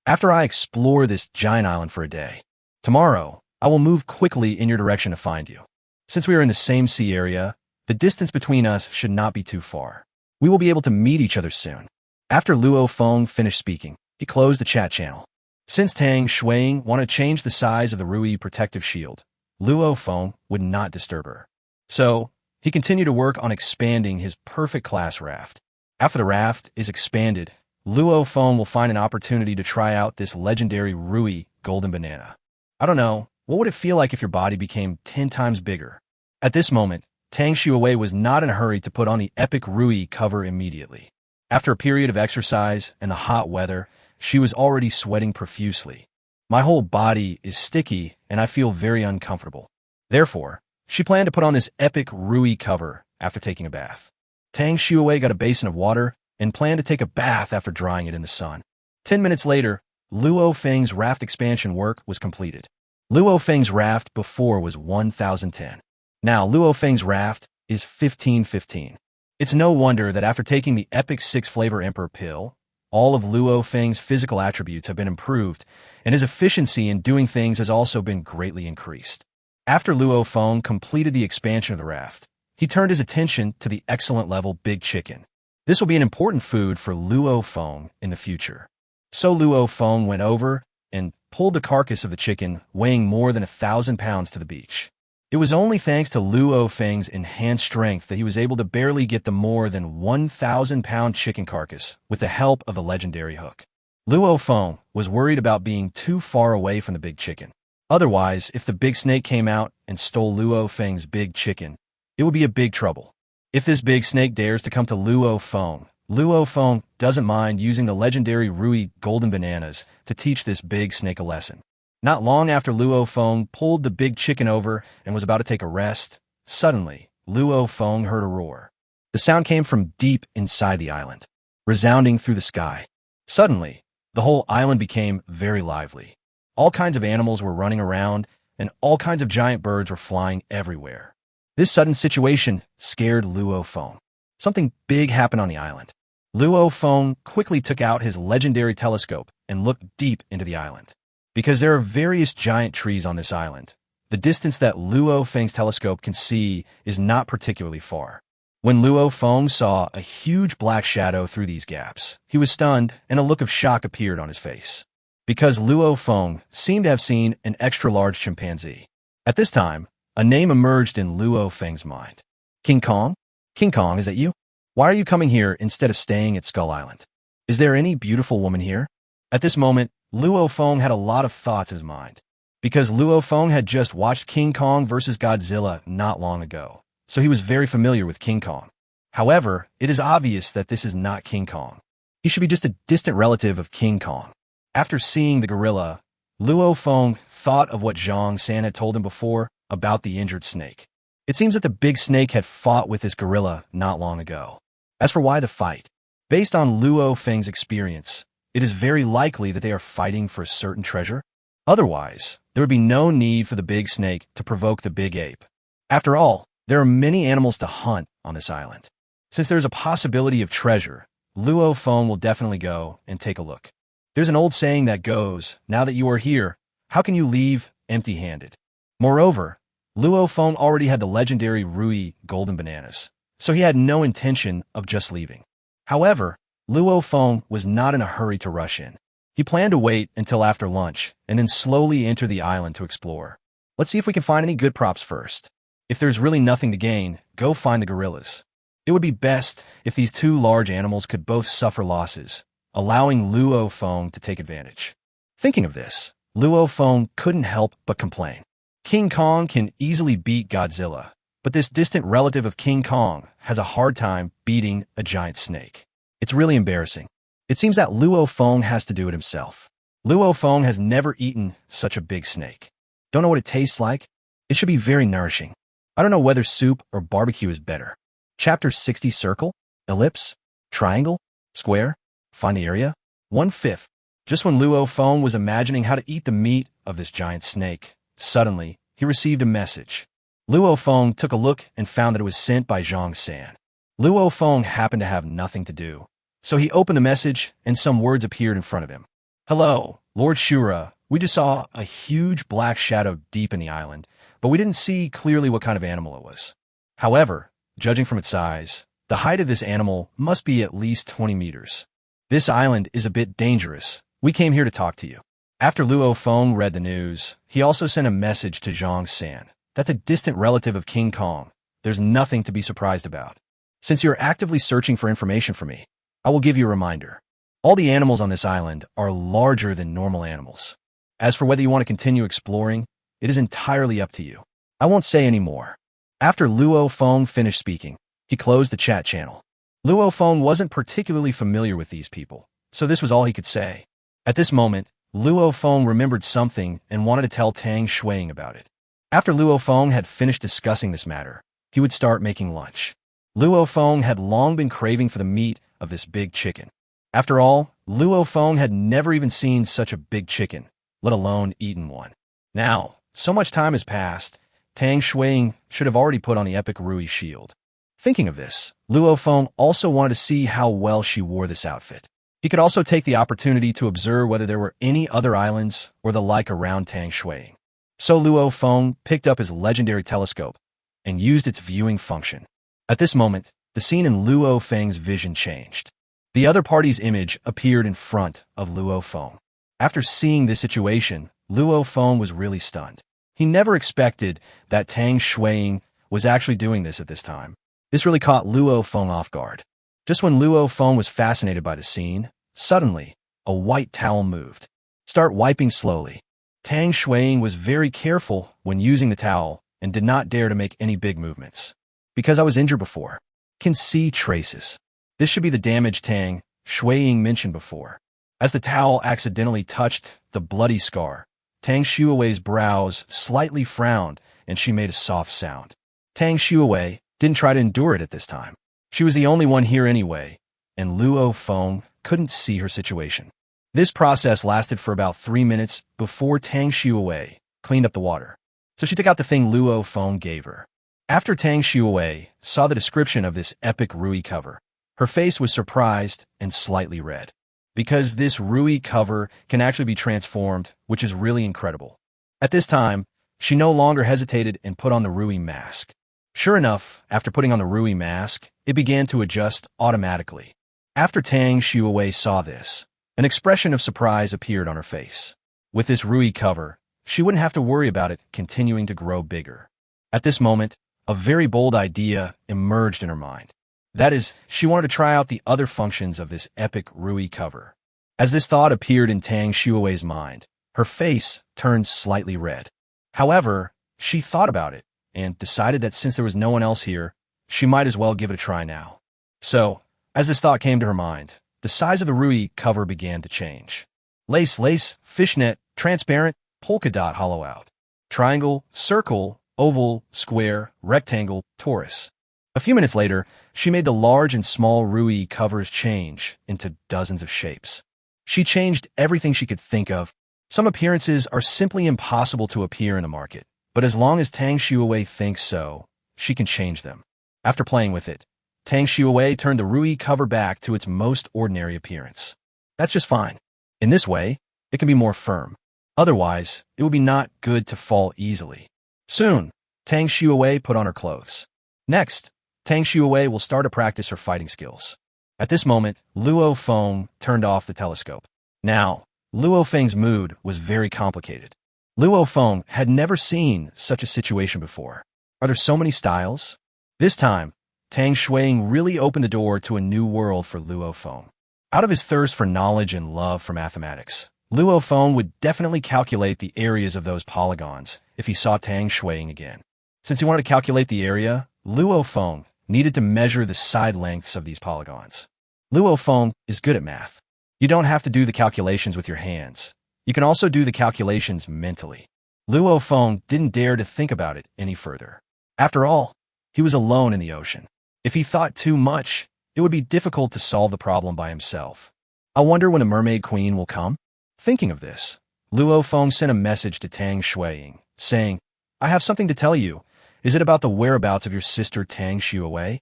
After I explore this giant island for a day, tomorrow, I will move quickly in your direction to find you. Since we are in the same sea area, the distance between us should not be too far. We will be able to meet each other soon. After Luo Feng finished speaking, he closed the chat channel. Since Tang Shui wanted to change the size of the Rui protective shield, Luo Feng would not disturb her. So, he continued to work on expanding his perfect class raft. After the raft is expanded, Luo Feng will find an opportunity to try out this legendary Rui golden banana. I don't know, what would it feel like if your body became 10 times bigger? At this moment, Tang Shui was not in a hurry to put on the epic Rui cover immediately. After a period of exercise and the hot weather, she was already sweating profusely. My whole body is sticky and I feel very uncomfortable. Therefore, she planned to put on this epic Rui cover after taking a bath. Tang Shui got a basin of water and planned to take a bath after drying it in the sun. 10 minutes later, Luo Feng's raft expansion work was completed. Luo Feng's raft before was 1010. Now Luo Feng's raft is 1515. It's no wonder that after taking the epic 6-flavor Emperor pill, all of Luo Feng's physical attributes have been improved, and his efficiency in doing things has also been greatly increased. After Luo Feng completed the expansion of the raft, he turned his attention to the excellent level Big Chicken. This will be an important food for Luo Feng in the future. So Luo Feng went over and pulled the carcass of the chicken weighing more than 1,000 pounds to the beach. It was only thanks to Luo Feng's enhanced strength that he was able to barely get the more than 1,000-pound chicken carcass with the help of the legendary hook. Luo Feng was worried about being too far away from the big chicken. Otherwise, if the big snake came out and stole Luo Feng's big chicken, it would be a big trouble. If this big snake dares to come to Luo Feng doesn't mind using the legendary Rui golden bananas to teach this big snake a lesson. Not long after Luo Feng pulled the big chicken over and was about to take a rest, suddenly, Luo Feng heard a roar. The sound came from deep inside the island, resounding through the sky. Suddenly, the whole island became very lively. All kinds of animals were running around, and all kinds of giant birds were flying everywhere. This sudden situation scared Luo Feng. Something big happened on the island. Luo Feng quickly took out his legendary telescope and looked deep into the island. Because there are various giant trees on this island, the distance that Luo Feng's telescope can see is not particularly far. When Luo Feng saw a huge black shadow through these gaps, he was stunned and a look of shock appeared on his face. Because Luo Feng seemed to have seen an extra-large chimpanzee. At this time, a name emerged in Luo Feng's mind. King Kong? King Kong, is that you? Why are you coming here instead of staying at Skull Island? Is there any beautiful woman here? At this moment, Luo Feng had a lot of thoughts in his mind. Because Luo Feng had just watched King Kong vs. Godzilla not long ago, so he was very familiar with King Kong. However, it is obvious that this is not King Kong. He should be just a distant relative of King Kong. After seeing the gorilla, Luo Feng thought of what Zhang San had told him before about the injured snake. It seems that the big snake had fought with this gorilla not long ago. As for why the fight, based on Luo Feng's experience, it is very likely that they are fighting for a certain treasure. Otherwise, there would be no need for the big snake to provoke the big ape. After all, there are many animals to hunt on this island. Since there is a possibility of treasure, Luo Feng will definitely go and take a look. There's an old saying that goes, now that you are here, how can you leave empty-handed? Moreover, Luo Feng already had the legendary Rui golden bananas, so he had no intention of just leaving. However, Luo Feng was not in a hurry to rush in. He planned to wait until after lunch and then slowly enter the island to explore. Let's see if we can find any good props first. If there's really nothing to gain, go find the gorillas. It would be best if these two large animals could both suffer losses, allowing Luo Feng to take advantage. Thinking of this, Luo Feng couldn't help but complain. King Kong can easily beat Godzilla, but this distant relative of King Kong has a hard time beating a giant snake. It's really embarrassing. It seems that Luo Feng has to do it himself. Luo Feng has never eaten such a big snake. Don't know what it tastes like? It should be very nourishing. I don't know whether soup or barbecue is better. Chapter 60 Circle, Ellipse, Triangle, Square, Find the area, 1/5. Just when Luo Feng was imagining how to eat the meat of this giant snake, suddenly, he received a message. Luo Feng took a look and found that it was sent by Zhang San. Luo Feng happened to have nothing to do, so he opened the message and some words appeared in front of him. Hello, Lord Shura. We just saw a huge black shadow deep in the island, but we didn't see clearly what kind of animal it was. However, judging from its size, the height of this animal must be at least 20 meters. This island is a bit dangerous. We came here to talk to you. After Luo Feng read the news, he also sent a message to Zhang San. That's a distant relative of King Kong. There's nothing to be surprised about. Since you're actively searching for information for me, I will give you a reminder. All the animals on this island are larger than normal animals. As for whether you want to continue exploring, it is entirely up to you. I won't say any more. After Luo Feng finished speaking, he closed the chat channel. Luo Feng wasn't particularly familiar with these people, so this was all he could say. At this moment, Luo Feng remembered something and wanted to tell Tang Shui about it. After Luo Feng had finished discussing this matter, he would start making lunch. Luo Feng had long been craving for the meat of this big chicken. After all, Luo Feng had never even seen such a big chicken, let alone eaten one. Now, so much time has passed, Tang Shui should have already put on the epic Rui shield. Thinking of this, Luo Feng also wanted to see how well she wore this outfit. He could also take the opportunity to observe whether there were any other islands or the like around Tang Shui. So Luo Feng picked up his legendary telescope and used its viewing function. At this moment, the scene in Luo Feng's vision changed. The other party's image appeared in front of Luo Feng. After seeing this situation, Luo Feng was really stunned. He never expected that Tang Shui was actually doing this at this time. This really caught Luo Feng off guard. Just when Luo Feng was fascinated by the scene, suddenly, a white towel moved. Start wiping slowly. Tang Shui was very careful when using the towel and did not dare to make any big movements. Because I was injured before. Can see traces. This should be the damage Tang Shui mentioned before. As the towel accidentally touched the bloody scar, Tang Shui's brows slightly frowned and she made a soft sound. Tang Shui didn't try to endure it at this time. She was the only one here anyway, and Luo Feng couldn't see her situation. This process lasted for about 3 minutes before Tang Shui cleaned up the water. so she took out the thing Luo Feng gave her. After Tang Shui saw the description of this epic Rui cover, her face was surprised and slightly red. Because this Rui cover can actually be transformed, which is really incredible. At this time, she no longer hesitated and put on the Rui mask. Sure enough, after putting on the Rui mask, it began to adjust automatically. After Tang Shui saw this, an expression of surprise appeared on her face. With this Rui cover, she wouldn't have to worry about it continuing to grow bigger. At this moment, a very bold idea emerged in her mind. That is, she wanted to try out the other functions of this epic Rui cover. As this thought appeared in Tang Shui's mind, her face turned slightly red. However, she thought about it and decided that since there was no one else here, she might as well give it a try now. So, as this thought came to her mind, the size of the Rui cover began to change. Lace, fishnet, transparent, polka dot hollow out, triangle, circle, oval, square, rectangle, torus. A few minutes later, she made the large and small Rui covers change into dozens of shapes. She changed everything she could think of. Some appearances are simply impossible to appear in the market, but as long as Tang Shui thinks so, she can change them. After playing with it, Tang Shui turned the Rui cover back to its most ordinary appearance. That's just fine. In this way, it can be more firm. Otherwise, it would be not good to fall easily. Soon, Tang Shui put on her clothes. Next, Tang Shui will start to practice her fighting skills. At this moment, Luo Feng turned off the telescope. Now, Luo Feng's mood was very complicated. Luo Feng had never seen such a situation before. Are there so many styles? This time, Tang Shuiying really opened the door to a new world for Luo Feng. Out of his thirst for knowledge and love for mathematics, Luo Feng would definitely calculate the areas of those polygons if he saw Tang Shuiying again. Since he wanted to calculate the area, Luo Feng needed to measure the side lengths of these polygons. Luo Feng is good at math. You don't have to do the calculations with your hands. You can also do the calculations mentally. Luo Feng didn't dare to think about it any further. After all, he was alone in the ocean. If he thought too much, it would be difficult to solve the problem by himself. I wonder when a mermaid queen will come? Thinking of this, Luo Feng sent a message to Tang Shuiying, saying, I have something to tell you. Is it about the whereabouts of your sister Tang Shui?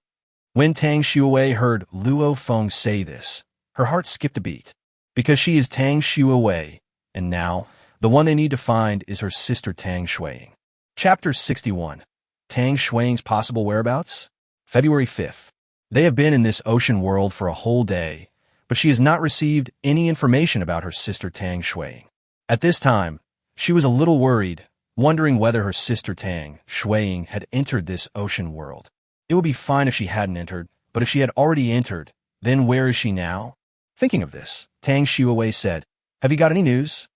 When Tang Shui heard Luo Feng say this, her heart skipped a beat. Because she is Tang Shui, and now, the one they need to find is her sister Tang Shuiying. Chapter 61. Tang Shuiying's possible whereabouts? February 5th. They have been in this ocean world for a whole day, but she has not received any information about her sister Tang Shuiying. At this time, she was a little worried, wondering whether her sister Tang Shuiying had entered this ocean world. It would be fine if she hadn't entered, but if she had already entered, then where is she now? Thinking of this, Tang Shui said, Have you got any news?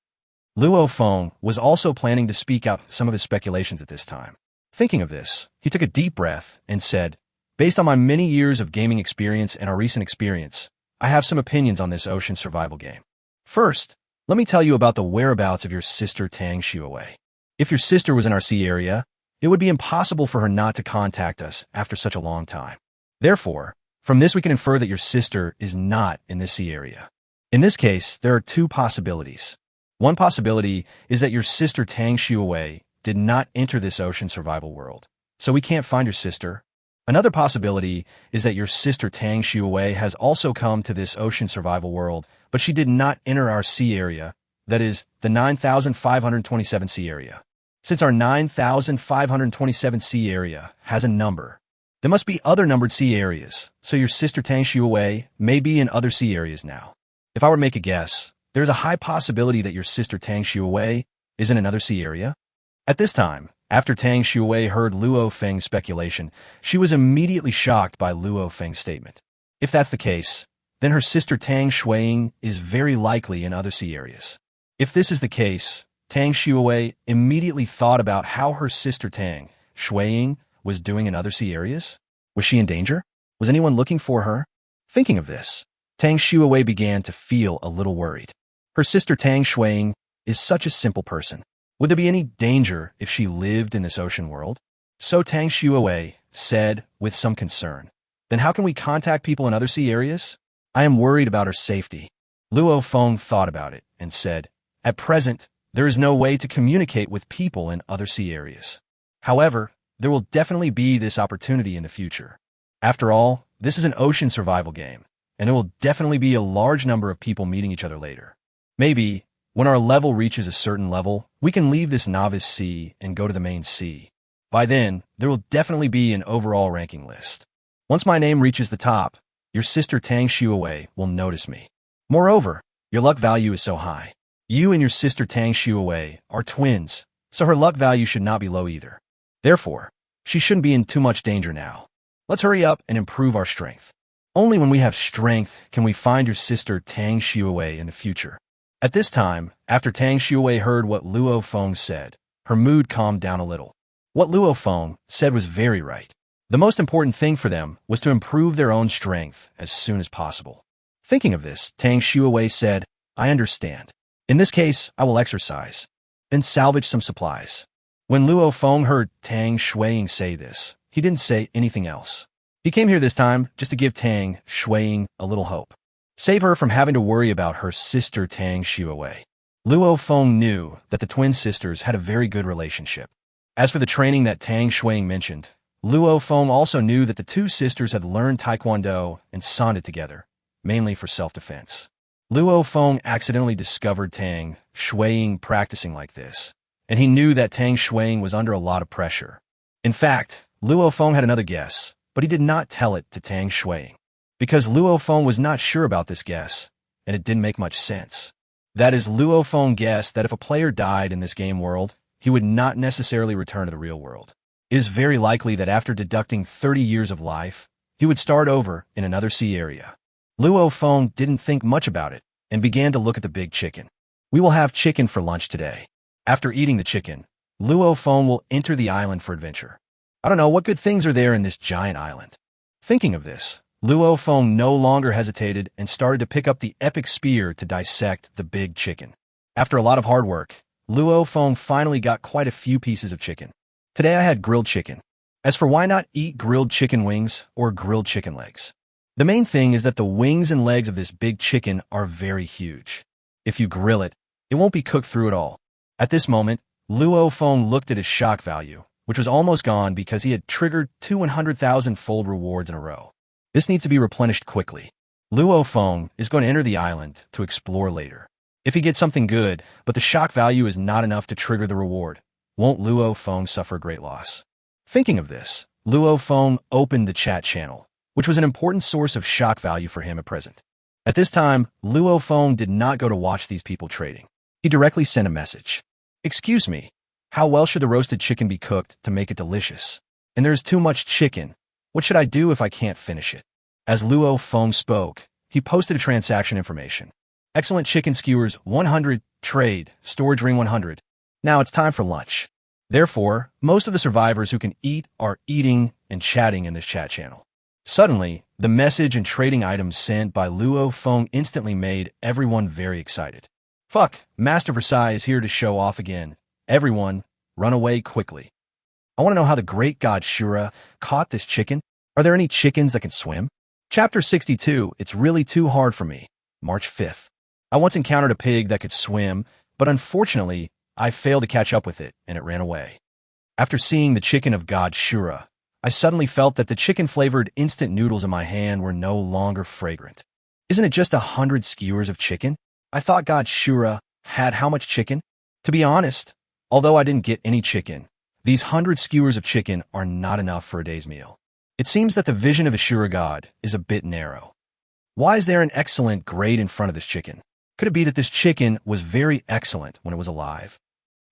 Luo Feng was also planning to speak out some of his speculations at this time. Thinking of this, he took a deep breath and said, Based on my many years of gaming experience and our recent experience, I have some opinions on this ocean survival game. First, let me tell you about the whereabouts of your sister Tang Shui. If your sister was in our sea area, it would be impossible for her not to contact us after such a long time. Therefore, from this we can infer that your sister is not in this sea area. In this case, there are two possibilities. One possibility is that your sister Tang Shui did not enter this ocean survival world, so we can't find your sister. Another possibility is that your sister Tang Shui has also come to this ocean survival world, but she did not enter our sea area, that is, the 9,527 sea area. Since our 9,527 sea area has a number, there must be other numbered sea areas, so your sister Tang Shui may be in other sea areas now. If I were to make a guess, there is a high possibility that your sister Tang Shui is in another sea area. At this time, after Tang Shui heard Luo Feng's speculation, she was immediately shocked by Luo Feng's statement. If that's the case, then her sister Tang Shuiying is very likely in other sea areas. If this is the case, Tang Shui immediately thought about how her sister Tang Shuiying was doing in other sea areas. Was she in danger? Was anyone looking for her? Thinking of this, Tang Shui began to feel a little worried. Her sister Tang Shuiying is such a simple person. Would there be any danger if she lived in this ocean world? So Tang Shui said with some concern, Then how can we contact people in other sea areas? I am worried about her safety. Luo Feng thought about it and said, At present, there is no way to communicate with people in other sea areas. However, there will definitely be this opportunity in the future. After all, this is an ocean survival game, and there will definitely be a large number of people meeting each other later. Maybe, when our level reaches a certain level, we can leave this novice sea and go to the main sea. By then, there will definitely be an overall ranking list. Once my name reaches the top, your sister Tang Shui will notice me. Moreover, your luck value is so high. You and your sister Tang Shui are twins, so her luck value should not be low either. Therefore, she shouldn't be in too much danger now. Let's hurry up and improve our strength. Only when we have strength can we find your sister Tang Shui in the future. At this time, after Tang Shui heard what Luo Feng said, her mood calmed down a little. What Luo Feng said was very right. The most important thing for them was to improve their own strength as soon as possible. Thinking of this, Tang Shui said, I understand. In this case, I will exercise, then salvage some supplies. When Luo Feng heard Tang Shui say this, he didn't say anything else. He came here this time just to give Tang Shui a little hope. Save her from having to worry about her sister Tang Shui. Luo Feng knew that the twin sisters had a very good relationship. As for the training that Tang Shui mentioned, Luo Feng also knew that the two sisters had learned Taekwondo and Sanda together, mainly for self-defense. Luo Feng accidentally discovered Tang Shui practicing like this, and he knew that Tang Shui was under a lot of pressure. In fact, Luo Feng had another guess, but he did not tell it to Tang Shui, because Luo Feng was not sure about this guess, and it didn't make much sense. That is, Luo Feng guessed that if a player died in this game world, he would not necessarily return to the real world. It is very likely that after deducting 30 years of life, he would start over in another sea area. Luo Feng didn't think much about it and began to look at the big chicken. We will have chicken for lunch today. After eating the chicken, Luo Feng will enter the island for adventure. I don't know what good things are there in this giant island. Thinking of this, Luo Feng no longer hesitated and started to pick up the epic spear to dissect the big chicken. After a lot of hard work, Luo Feng finally got quite a few pieces of chicken. Today I had grilled chicken. As for why not eat grilled chicken wings or grilled chicken legs? The main thing is that the wings and legs of this big chicken are very huge. If you grill it, it won't be cooked through at all. At this moment, Luo Feng looked at his shock value, which was almost gone because he had triggered 200,000-fold rewards in a row. This needs to be replenished quickly. Luo Feng is going to enter the island to explore later. If he gets something good, but the shock value is not enough to trigger the reward, won't Luo Feng suffer great loss? Thinking of this, Luo Feng opened the chat channel, which was an important source of shock value for him at present. At this time, Luo Feng did not go to watch these people trading. He directly sent a message. Excuse me, how well should the roasted chicken be cooked to make it delicious? And there's too much chicken. What should I do if I can't finish it? As Luo Feng spoke, he posted a transaction information. Excellent chicken skewers 100, trade, storage ring 100. Now it's time for lunch. Therefore, most of the survivors who can eat are eating and chatting in this chat channel. Suddenly, the message and trading items sent by Luo Feng instantly made everyone very excited. Fuck, Master Versailles is here to show off again. Everyone, run away quickly. I want to know how the great god Shura caught this chicken. Are there any chickens that can swim? Chapter 62, It's Really Too Hard for Me, March 5th. I once encountered a pig that could swim, but unfortunately, I failed to catch up with it, and it ran away. After seeing the chicken of god Shura, I suddenly felt that the chicken-flavored instant noodles in my hand were no longer fragrant. Isn't it just 100 skewers of chicken? I thought god Shura had how much chicken? To be honest, although I didn't get any chicken, these 100 skewers of chicken are not enough for a day's meal. It seems that the vision of a Shura god is a bit narrow. Why is there an excellent grade in front of this chicken? Could it be that this chicken was very excellent when it was alive?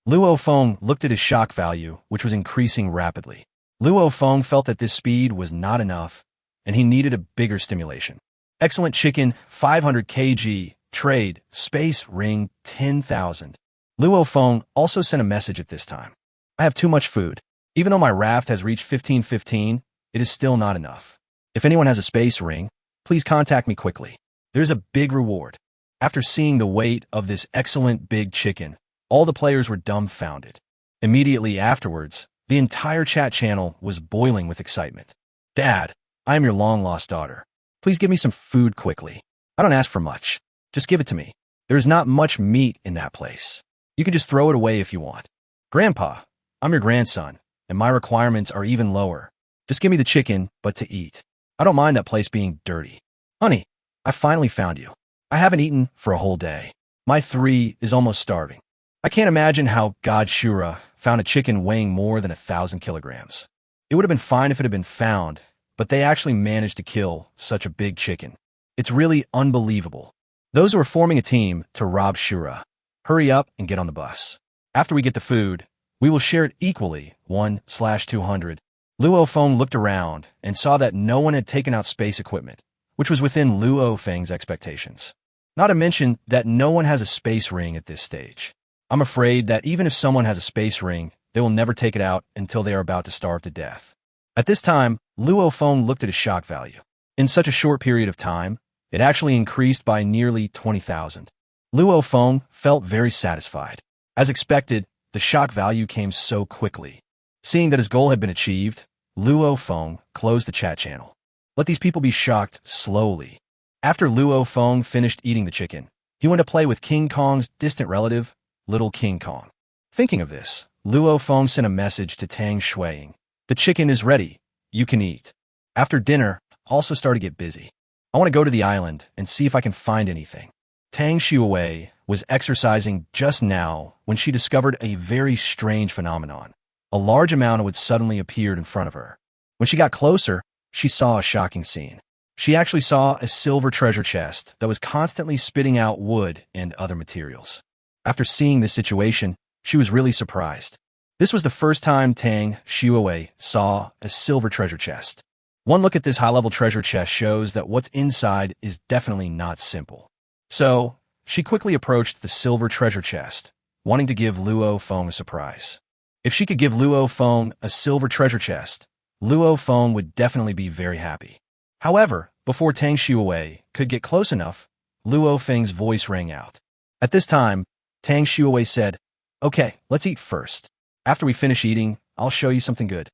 Luo Feng looked at his shock value, which was increasing rapidly. Luo Feng felt that this speed was not enough, and he needed a bigger stimulation. Excellent chicken, 500 kg, trade, space, ring, 10,000. Luo Feng also sent a message at this time. I have too much food. Even though my raft has reached 1515, it is still not enough. If anyone has a space ring, please contact me quickly. There's a big reward. After seeing the weight of this excellent big chicken, all the players were dumbfounded. Immediately afterwards, the entire chat channel was boiling with excitement. Dad, I am your long-lost daughter. Please give me some food quickly. I don't ask for much. Just give it to me. There is not much meat in that place. You can just throw it away if you want. Grandpa, I'm your grandson, and my requirements are even lower. Just give me the chicken, but to eat. I don't mind that place being dirty. Honey, I finally found you. I haven't eaten for a whole day. My 3 is almost starving. I can't imagine how God Shura found a chicken weighing more than 1,000 kilograms. It would have been fine if it had been found, but they actually managed to kill such a big chicken. It's really unbelievable. Those who are forming a team to rob Shura, hurry up and get on the bus. After we get the food, we will share it equally, 1/200. Luo Feng looked around and saw that no one had taken out space equipment, which was within Luo Feng's expectations. Not to mention that no one has a space ring at this stage. I'm afraid that even if someone has a space ring, they will never take it out until they are about to starve to death. At this time, Luo Feng looked at his shock value. In such a short period of time, it actually increased by nearly 20,000. Luo Feng felt very satisfied. As expected, the shock value came so quickly. Seeing that his goal had been achieved, Luo Feng closed the chat channel. Let these people be shocked slowly. After Luo Feng finished eating the chicken, he went to play with King Kong's distant relative, Little King Kong. Thinking of this, Luo Feng sent a message to Tang Shui. The chicken is ready. You can eat. After dinner, I also started to get busy. I want to go to the island and see if I can find anything. Tang Shui was exercising just now when she discovered a very strange phenomenon. A large amount of wood suddenly appeared in front of her. When she got closer, she saw a shocking scene. She actually saw a silver treasure chest that was constantly spitting out wood and other materials. After seeing this situation, she was really surprised. This was the first time Tang Shui saw a silver treasure chest. One look at this high-level treasure chest shows that what's inside is definitely not simple. So, she quickly approached the silver treasure chest, wanting to give Luo Feng a surprise. If she could give Luo Feng a silver treasure chest, Luo Feng would definitely be very happy. However, before Tang Shui could get close enough, Luo Feng's voice rang out. At this time, Tang Shui said, "Okay, let's eat first. After we finish eating, I'll show you something good."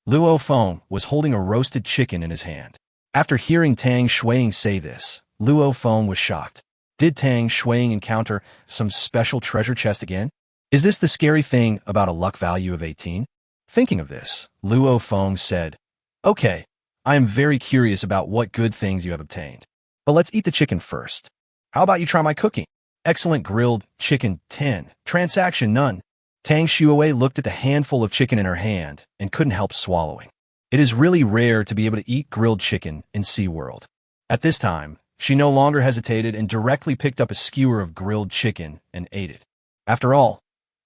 Luo Feng was holding a roasted chicken in his hand. After hearing Tang Shui say this, Luo Feng was shocked. Did Tang Shui encounter some special treasure chest again? Is this the scary thing about a luck value of 18? Thinking of this, Luo Feng said, "Okay, I am very curious about what good things you have obtained. But let's eat the chicken first. How about you try my cooking? Excellent grilled chicken 10. Transaction none." Tang Shui looked at the handful of chicken in her hand and couldn't help swallowing. It is really rare to be able to eat grilled chicken in SeaWorld. At this time, she no longer hesitated and directly picked up a skewer of grilled chicken and ate it. After all,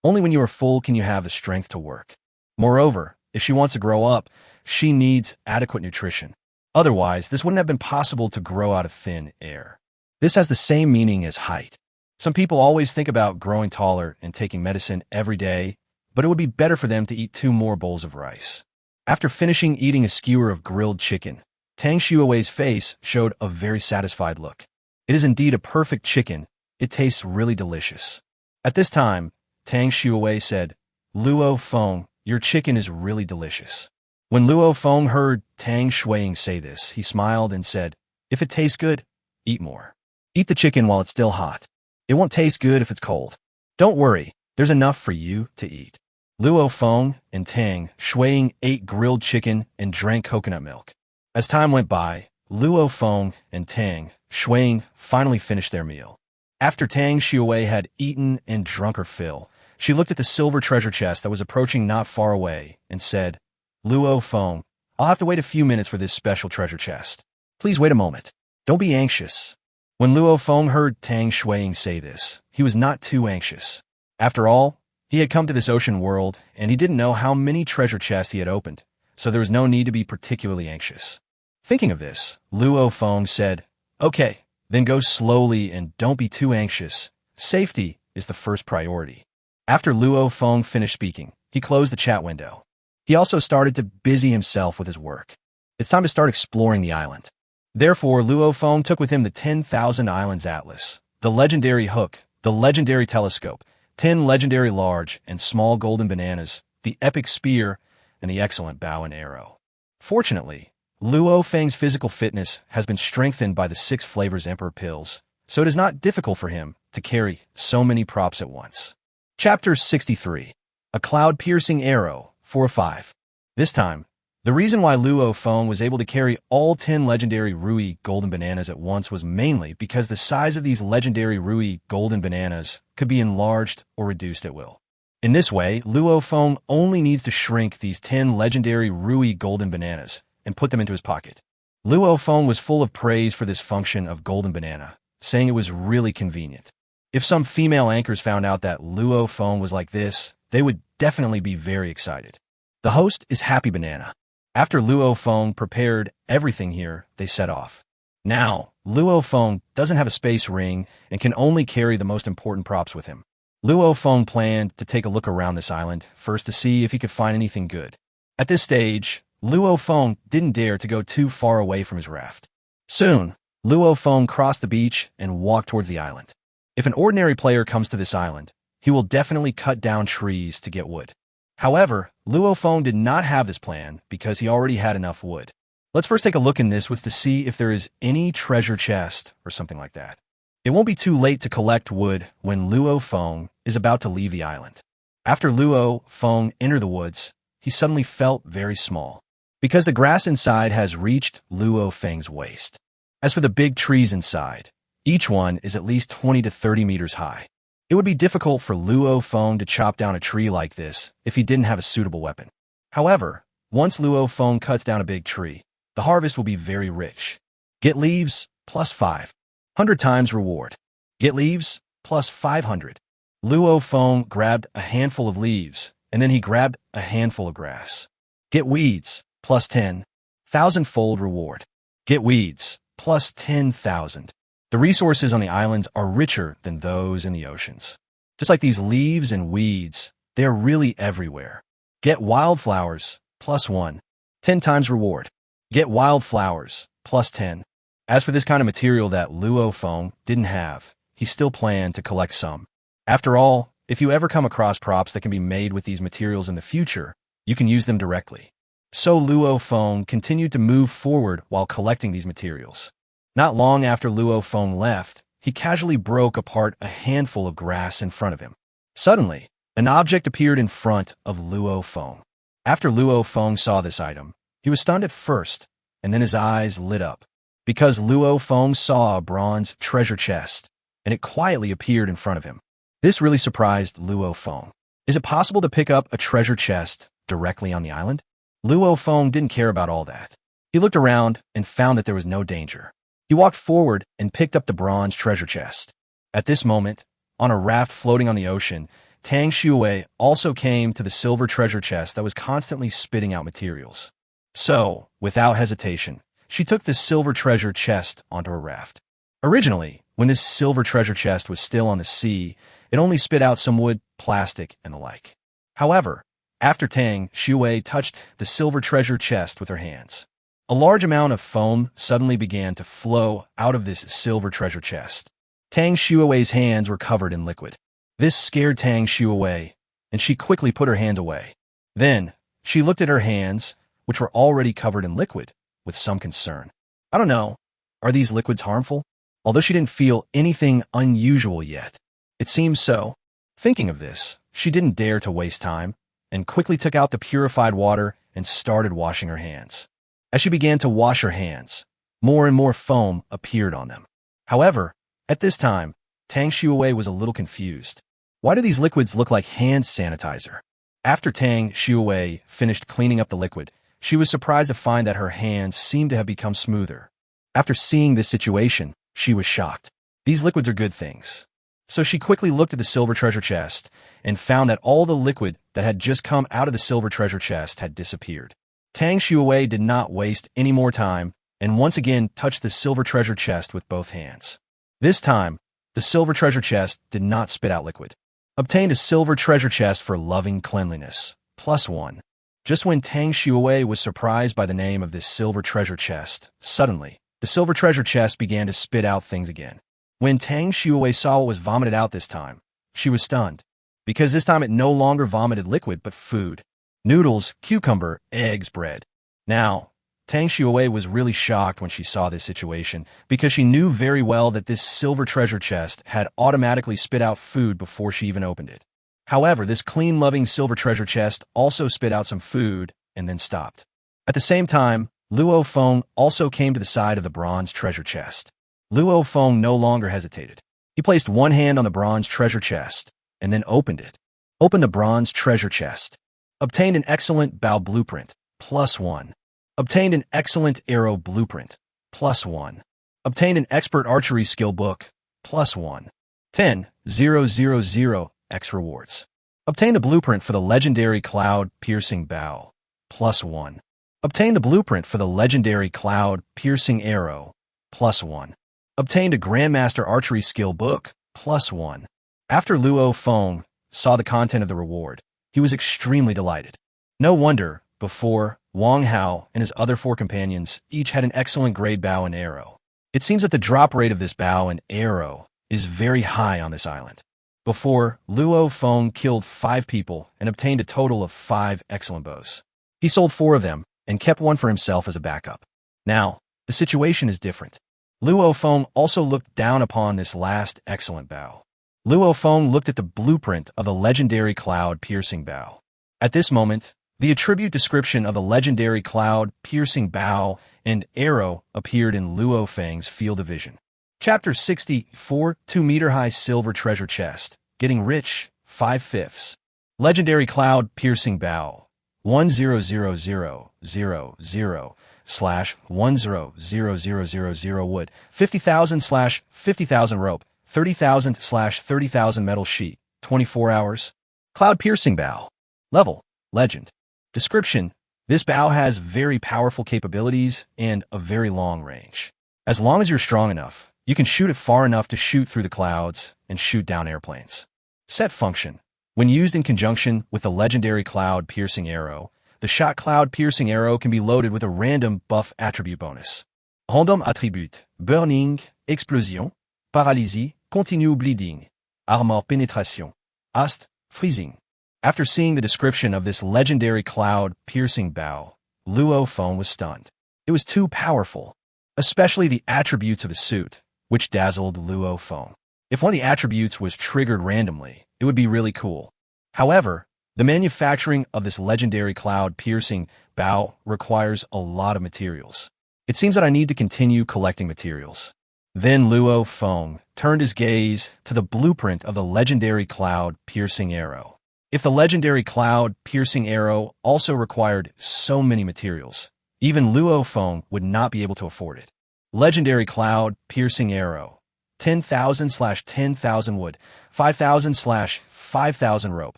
only when you are full can you have the strength to work. Moreover, if she wants to grow up, she needs adequate nutrition. Otherwise, this wouldn't have been possible to grow out of thin air. This has the same meaning as height. Some people always think about growing taller and taking medicine every day, but it would be better for them to eat 2 more bowls of rice. After finishing eating a skewer of grilled chicken, Tang Shui's face showed a very satisfied look. It is indeed a perfect chicken. It tastes really delicious. At this time, Tang Shui said, "Luo Feng, your chicken is really delicious." When Luo Feng heard Tang Shui say this, he smiled and said, "If it tastes good, eat more. Eat the chicken while it's still hot. It won't taste good if it's cold. Don't worry, there's enough for you to eat." Luo Feng and Tang Shui ate grilled chicken and drank coconut milk. As time went by, Luo Feng and Tang Shui finally finished their meal. After Tang Shui had eaten and drunk her fill, she looked at the silver treasure chest that was approaching not far away and said, "Luo Feng, I'll have to wait a few minutes for this special treasure chest. Please wait a moment. Don't be anxious." When Luo Feng heard Tang Shui say this, he was not too anxious. After all, he had come to this ocean world, and he didn't know how many treasure chests he had opened, so there was no need to be particularly anxious. Thinking of this, Luo Feng said, "Okay, then go slowly and don't be too anxious. Safety is the first priority." After Luo Feng finished speaking, he closed the chat window. He also started to busy himself with his work. It's time to start exploring the island. Therefore, Luo Feng took with him the 10,000 Islands Atlas, the legendary hook, the legendary telescope, 10 legendary large and small golden bananas, the epic spear, and the excellent bow and arrow. Fortunately, Luo Feng's physical fitness has been strengthened by the 6 flavors Emperor pills, so it is not difficult for him to carry so many props at once. Chapter 63. A Cloud-Piercing Arrow, 4-5. This time, the reason why Luo Feng was able to carry all 10 legendary Rui golden bananas at once was mainly because the size of these legendary Rui golden bananas could be enlarged or reduced at will. In this way, Luo Feng only needs to shrink these 10 legendary Rui golden bananas and put them into his pocket. Luo Feng was full of praise for this function of golden banana, saying it was really convenient. If some female anchors found out that Luo Feng was like this, they would definitely be very excited. The host is Happy Banana. After Luo Feng prepared everything here, they set off. Now, Luo Feng doesn't have a space ring and can only carry the most important props with him. Luo Feng planned to take a look around this island first to see if he could find anything good. At this stage, Luo Feng didn't dare to go too far away from his raft. Soon, Luo Feng crossed the beach and walked towards the island. If an ordinary player comes to this island, he will definitely cut down trees to get wood. However, Luo Feng did not have this plan because he already had enough wood. Let's first take a look in this to see if there is any treasure chest or something like that. It won't be too late to collect wood when Luo Feng is about to leave the island. After Luo Feng entered the woods, he suddenly felt very small, because the grass inside has reached Luo Feng's waist. As for the big trees inside, each one is at least 20 to 30 meters high. It would be difficult for Luo Feng to chop down a tree like this if he didn't have a suitable weapon. However, once Luo Feng cuts down a big tree, the harvest will be very rich. Get leaves, plus 500 times reward. Get leaves, plus 500. Luo Feng grabbed a handful of leaves, and then he grabbed a handful of grass. Get weeds, plus 10. Thousandfold reward. Get weeds, plus 10,000. The resources on the islands are richer than those in the oceans. Just like these leaves and weeds, they are really everywhere. Get wildflowers, plus 1. 10 times reward. Get wildflowers, plus 10. As for this kind of material that Luo Feng didn't have, he still planned to collect some. After all, if you ever come across props that can be made with these materials in the future, you can use them directly. So Luo Feng continued to move forward while collecting these materials. Not long after Luo Feng left, he casually broke apart a handful of grass in front of him. Suddenly, an object appeared in front of Luo Feng. After Luo Feng saw this item, he was stunned at first, and then his eyes lit up, because Luo Feng saw a bronze treasure chest, and it quietly appeared in front of him. This really surprised Luo Feng. Is it possible to pick up a treasure chest directly on the island? Luo Feng didn't care about all that. He looked around and found that there was no danger. He walked forward and picked up the bronze treasure chest. At this moment, on a raft floating on the ocean, Tang Shui also came to the silver treasure chest that was constantly spitting out materials. So, without hesitation, she took this silver treasure chest onto her raft. Originally, when this silver treasure chest was still on the sea, it only spit out some wood, plastic, and the like. However, after Tang Shui touched the silver treasure chest with her hands, a large amount of foam suddenly began to flow out of this silver treasure chest. Tang Shui's hands were covered in liquid. This scared Tang Shui, and she quickly put her hand away. Then, she looked at her hands, which were already covered in liquid, with some concern. I don't know, are these liquids harmful? Although she didn't feel anything unusual yet, it seems so. Thinking of this, she didn't dare to waste time, and quickly took out the purified water and started washing her hands. As she began to wash her hands, more and more foam appeared on them. However, at this time, Tang Shui was a little confused. Why do these liquids look like hand sanitizer? After Tang Shui finished cleaning up the liquid, she was surprised to find that her hands seemed to have become smoother. After seeing this situation, she was shocked. These liquids are good things. So she quickly looked at the silver treasure chest and found that all the liquid that had just come out of the silver treasure chest had disappeared. Tang Shui did not waste any more time and once again touched the silver treasure chest with both hands. This time, the silver treasure chest did not spit out liquid. Obtained a silver treasure chest for loving cleanliness, plus 1. Just when Tang Shui was surprised by the name of this silver treasure chest, suddenly, the silver treasure chest began to spit out things again. When Tang Shui saw what was vomited out this time, she was stunned, because this time it no longer vomited liquid but food. Noodles, cucumber, eggs, bread. Now, Tang Shui was really shocked when she saw this situation because she knew very well that this silver treasure chest had automatically spit out food before she even opened it. However, this clean-loving silver treasure chest also spit out some food and then stopped. At the same time, Luo Feng also came to the side of the bronze treasure chest. Luo Feng no longer hesitated. He placed one hand on the bronze treasure chest and then opened it. Opened the bronze treasure chest. Obtained an excellent bow blueprint, +1. Obtained an excellent arrow blueprint, +1. Obtained an expert archery skill book, +1. 10,000 X rewards. Obtain the blueprint for the legendary cloud-piercing bow, +1. Obtain the blueprint for the legendary cloud-piercing arrow, +1. Obtained a Grandmaster archery skill book, +1. After Luo Feng saw the content of the reward, he was extremely delighted. No wonder, before, Wang Hao and his other 4 companions each had an excellent grade bow and arrow. It seems that the drop rate of this bow and arrow is very high on this island. Before, Luo Feng killed 5 people and obtained a total of 5 excellent bows. He sold 4 of them and kept one for himself as a backup. Now, the situation is different. Luo Feng also looked down upon this last excellent bow. Luo Feng looked at the blueprint of the legendary cloud-piercing bow. At this moment, the attribute description of the legendary cloud-piercing bow and arrow appeared in Luo Feng's field of vision. Chapter 64, 2-meter-high silver treasure chest. Getting rich, 5/5. Legendary cloud-piercing bow. 10,000/10,000 wood. 50,000/50,000 rope. 30,000/30,000 metal sheet. 24 hours. Cloud-piercing bow. Level. Legend. Description. This bow has very powerful capabilities and a very long range. As long as you're strong enough, you can shoot it far enough to shoot through the clouds and shoot down airplanes. Set function. When used in conjunction with the legendary cloud-piercing arrow, the shot cloud-piercing arrow can be loaded with a random buff attribute bonus. Random attribute. Burning, explosion, paralysie, continue bleeding, armor pénétration, ast, freezing. After seeing the description of this legendary cloud-piercing bow, Luo Feng was stunned. It was too powerful, especially the attributes of the suit, which dazzled Luo Feng. If one of the attributes was triggered randomly, it would be really cool. However, the manufacturing of this legendary cloud-piercing bow requires a lot of materials. It seems that I need to continue collecting materials. Then Luo Feng turned his gaze to the blueprint of the legendary cloud-piercing arrow. If the legendary cloud-piercing arrow also required so many materials, even Luo Feng would not be able to afford it. Legendary cloud-piercing arrow. 10,000/10,000 wood. 5,000/5,000 rope.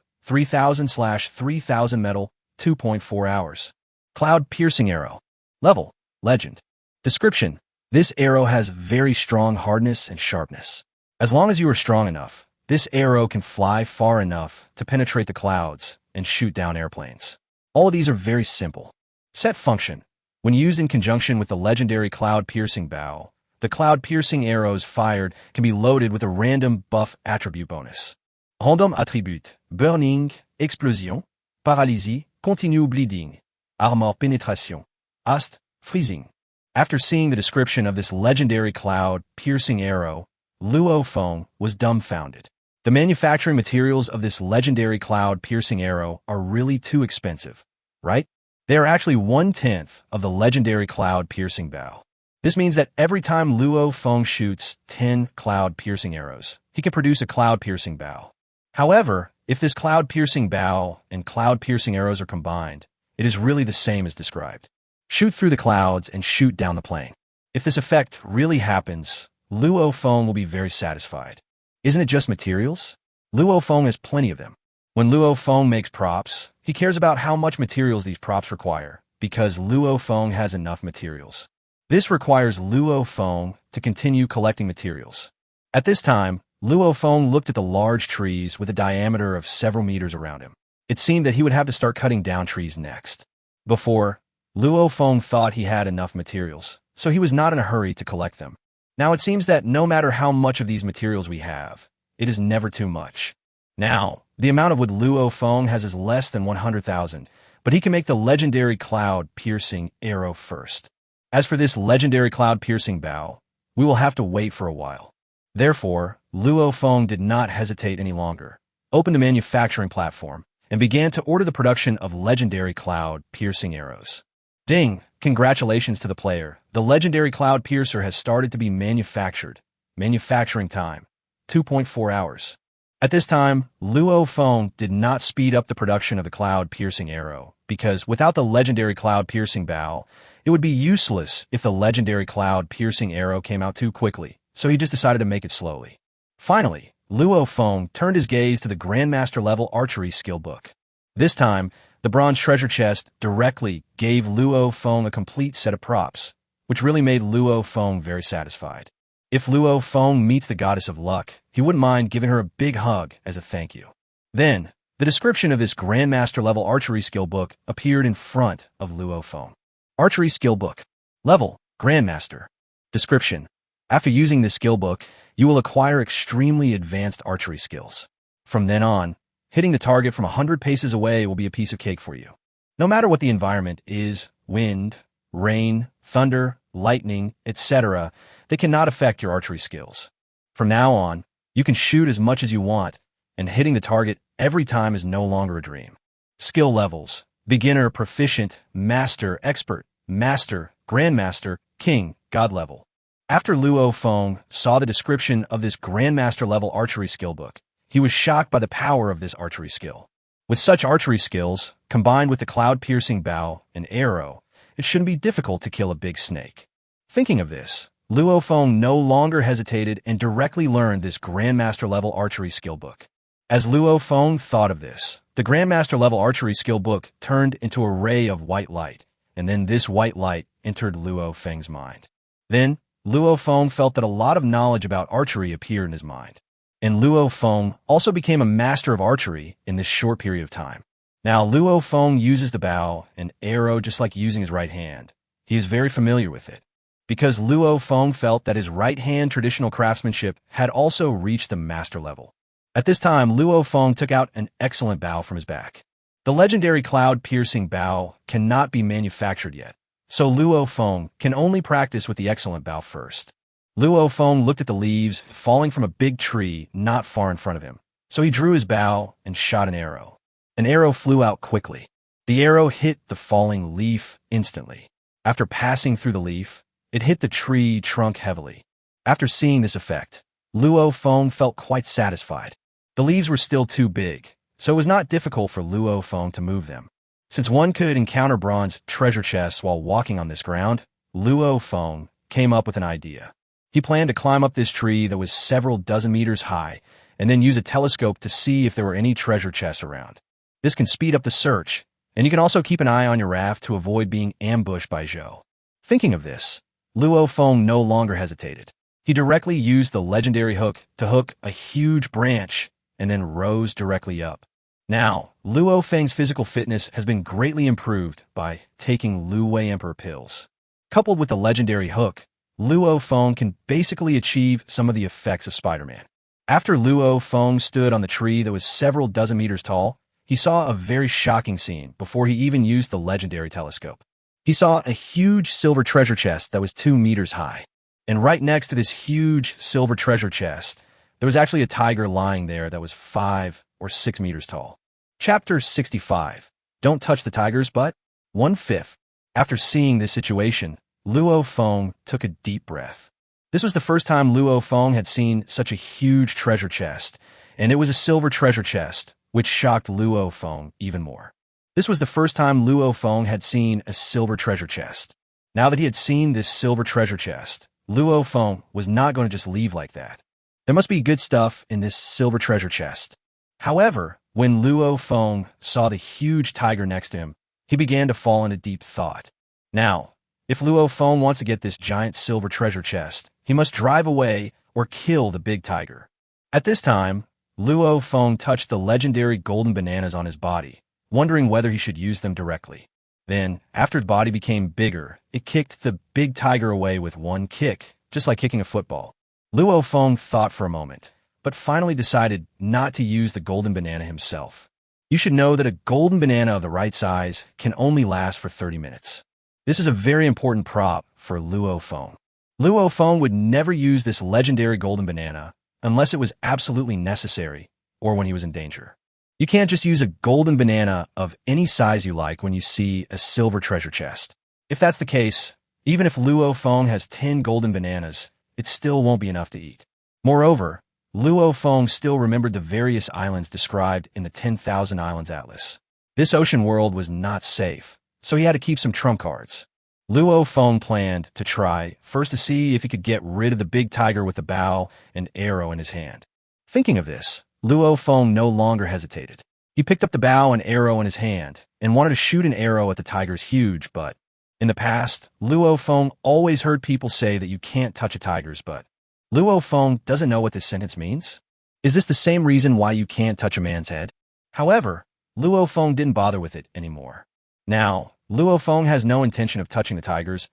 3,000/3,000 metal. 2.4 hours. Cloud-piercing arrow. Level. Legend. Description. This arrow has very strong hardness and sharpness. As long as you are strong enough, this arrow can fly far enough to penetrate the clouds and shoot down airplanes. All of these are very simple. Set function. When used in conjunction with the legendary cloud-piercing bow, the cloud-piercing arrows fired can be loaded with a random buff attribute bonus. Random attribute. Burning, explosion, paralysie, continue bleeding, armor pénétration, ast, freezing. After seeing the description of this legendary cloud-piercing arrow, Luo Feng was dumbfounded. The manufacturing materials of this legendary cloud-piercing arrow are really too expensive, right? They are actually 1/10 of the legendary cloud-piercing bow. This means that every time Luo Feng shoots 10 cloud-piercing arrows, he can produce a cloud-piercing bow. However, if this cloud-piercing bow and cloud-piercing arrows are combined, it is really the same as described. Shoot through the clouds and shoot down the plane. If this effect really happens, Luo Feng will be very satisfied. Isn't it just materials? Luo Feng has plenty of them. When Luo Feng makes props, he cares about how much materials these props require, because Luo Feng has enough materials. This requires Luo Feng to continue collecting materials. At this time, Luo Feng looked at the large trees with a diameter of several meters around him. It seemed that he would have to start cutting down trees next. Before, Luo Feng thought he had enough materials, so he was not in a hurry to collect them. Now it seems that no matter how much of these materials we have, it is never too much. Now, the amount of wood Luo Feng has is less than 100,000, but he can make the legendary cloud-piercing arrow first. As for this legendary cloud-piercing bow, we will have to wait for a while. Therefore, Luo Feng did not hesitate any longer. opened the manufacturing platform, and began to order the production of legendary cloud-piercing arrows. Ding! Congratulations to the player. The legendary cloud piercer has started to be manufactured. Manufacturing time, 2.4 hours. At this time, Luo Feng did not speed up the production of the cloud-piercing arrow, because without the legendary cloud-piercing bow, it would be useless if the legendary cloud-piercing arrow came out too quickly, so he just decided to make it slowly. Finally, Luo Feng turned his gaze to the Grandmaster-level archery skill book. This time, the bronze treasure chest directly gave Luo Feng a complete set of props, which really made Luo Feng very satisfied. If Luo Feng meets the goddess of luck, he wouldn't mind giving her a big hug as a thank you. Then, the description of this Grandmaster-level archery skill book appeared in front of Luo Feng. Archery skill book. Level, Grandmaster. Description. After using this skill book, you will acquire extremely advanced archery skills. From then on, hitting the target from 100 paces away will be a piece of cake for you. No matter what the environment is, wind, rain, thunder, lightning, etc., they cannot affect your archery skills. From now on, you can shoot as much as you want, and hitting the target every time is no longer a dream. Skill levels: beginner, proficient, master, expert, master, grandmaster, king, god level. After Luo Feng saw the description of this grandmaster level archery skill book, he was shocked by the power of this archery skill. With such archery skills, combined with the cloud-piercing bow and arrow, it shouldn't be difficult to kill a big snake. Thinking of this, Luo Feng no longer hesitated and directly learned this Grandmaster-level archery skill book. As Luo Feng thought of this, the Grandmaster-level archery skill book turned into a ray of white light, and then this white light entered Luo Feng's mind. Then, Luo Feng felt that a lot of knowledge about archery appeared in his mind. And Luo Feng also became a master of archery in this short period of time. Now, Luo Feng uses the bow and arrow just like using his right hand. He is very familiar with it, because Luo Feng felt that his right-hand traditional craftsmanship had also reached the master level. At this time, Luo Feng took out an excellent bow from his back. The legendary cloud-piercing bow cannot be manufactured yet, so Luo Feng can only practice with the excellent bow first. Luo Feng looked at the leaves falling from a big tree not far in front of him, so he drew his bow and shot an arrow. An arrow flew out quickly. The arrow hit the falling leaf instantly. After passing through the leaf, it hit the tree trunk heavily. After seeing this effect, Luo Feng felt quite satisfied. The leaves were still too big, so it was not difficult for Luo Feng to move them. Since one could encounter bronze treasure chests while walking on this ground, Luo Feng came up with an idea. He planned to climb up this tree that was several dozen meters high and then use a telescope to see if there were any treasure chests around. This can speed up the search, and you can also keep an eye on your raft to avoid being ambushed by Zhou. Thinking of this, Luo Feng no longer hesitated. He directly used the legendary hook to hook a huge branch and then rose directly up. Now, Luo Feng's physical fitness has been greatly improved by taking Lu Wei Emperor pills. Coupled with the legendary hook, Luo Feng can basically achieve some of the effects of Spider-Man. After Luo Feng stood on the tree that was several dozen meters tall, he saw a very shocking scene before he even used the legendary telescope. He saw a huge silver treasure chest that was 2 meters high. And right next to this huge silver treasure chest, there was actually a tiger lying there that was 5 or 6 meters tall. Chapter 65. Don't touch the tiger's butt. 1/5. After seeing this situation, Luo Feng took a deep breath. This was the first time Luo Feng had seen such a huge treasure chest, and it was a silver treasure chest, which shocked Luo Feng even more. This was the first time Luo Feng had seen a silver treasure chest. Now that he had seen this silver treasure chest, Luo Feng was not going to just leave like that. There must be good stuff in this silver treasure chest. However, when Luo Feng saw the huge tiger next to him, he began to fall into deep thought. Now, if Luo Feng wants to get this giant silver treasure chest, he must drive away or kill the big tiger. At this time, Luo Feng touched the legendary golden bananas on his body, wondering whether he should use them directly. Then, after his body became bigger, it kicked the big tiger away with one kick, just like kicking a football. Luo Feng thought for a moment, but finally decided not to use the golden banana himself. You should know that a golden banana of the right size can only last for 30 minutes. This is a very important prop for Luo Feng. Luo Feng would never use this legendary golden banana unless it was absolutely necessary, or when he was in danger. You can't just use a golden banana of any size you like when you see a silver treasure chest. If that's the case, even if Luo Feng has 10 golden bananas, it still won't be enough to eat. Moreover, Luo Feng still remembered the various islands described in the 10,000 Islands Atlas. This ocean world was not safe, so he had to keep some trump cards. Luo Feng planned to try first to see if he could get rid of the big tiger with the bow and arrow in his hand. Thinking of this, Luo Feng no longer hesitated. He picked up the bow and arrow in his hand and wanted to shoot an arrow at the tiger's huge butt. In the past, Luo Feng always heard people say that you can't touch a tiger's butt. Luo Feng doesn't know what this sentence means. Is this the same reason why you can't touch a man's head? However, Luo Feng didn't bother with it anymore. Now, Luo Feng has no intention of touching the tigers,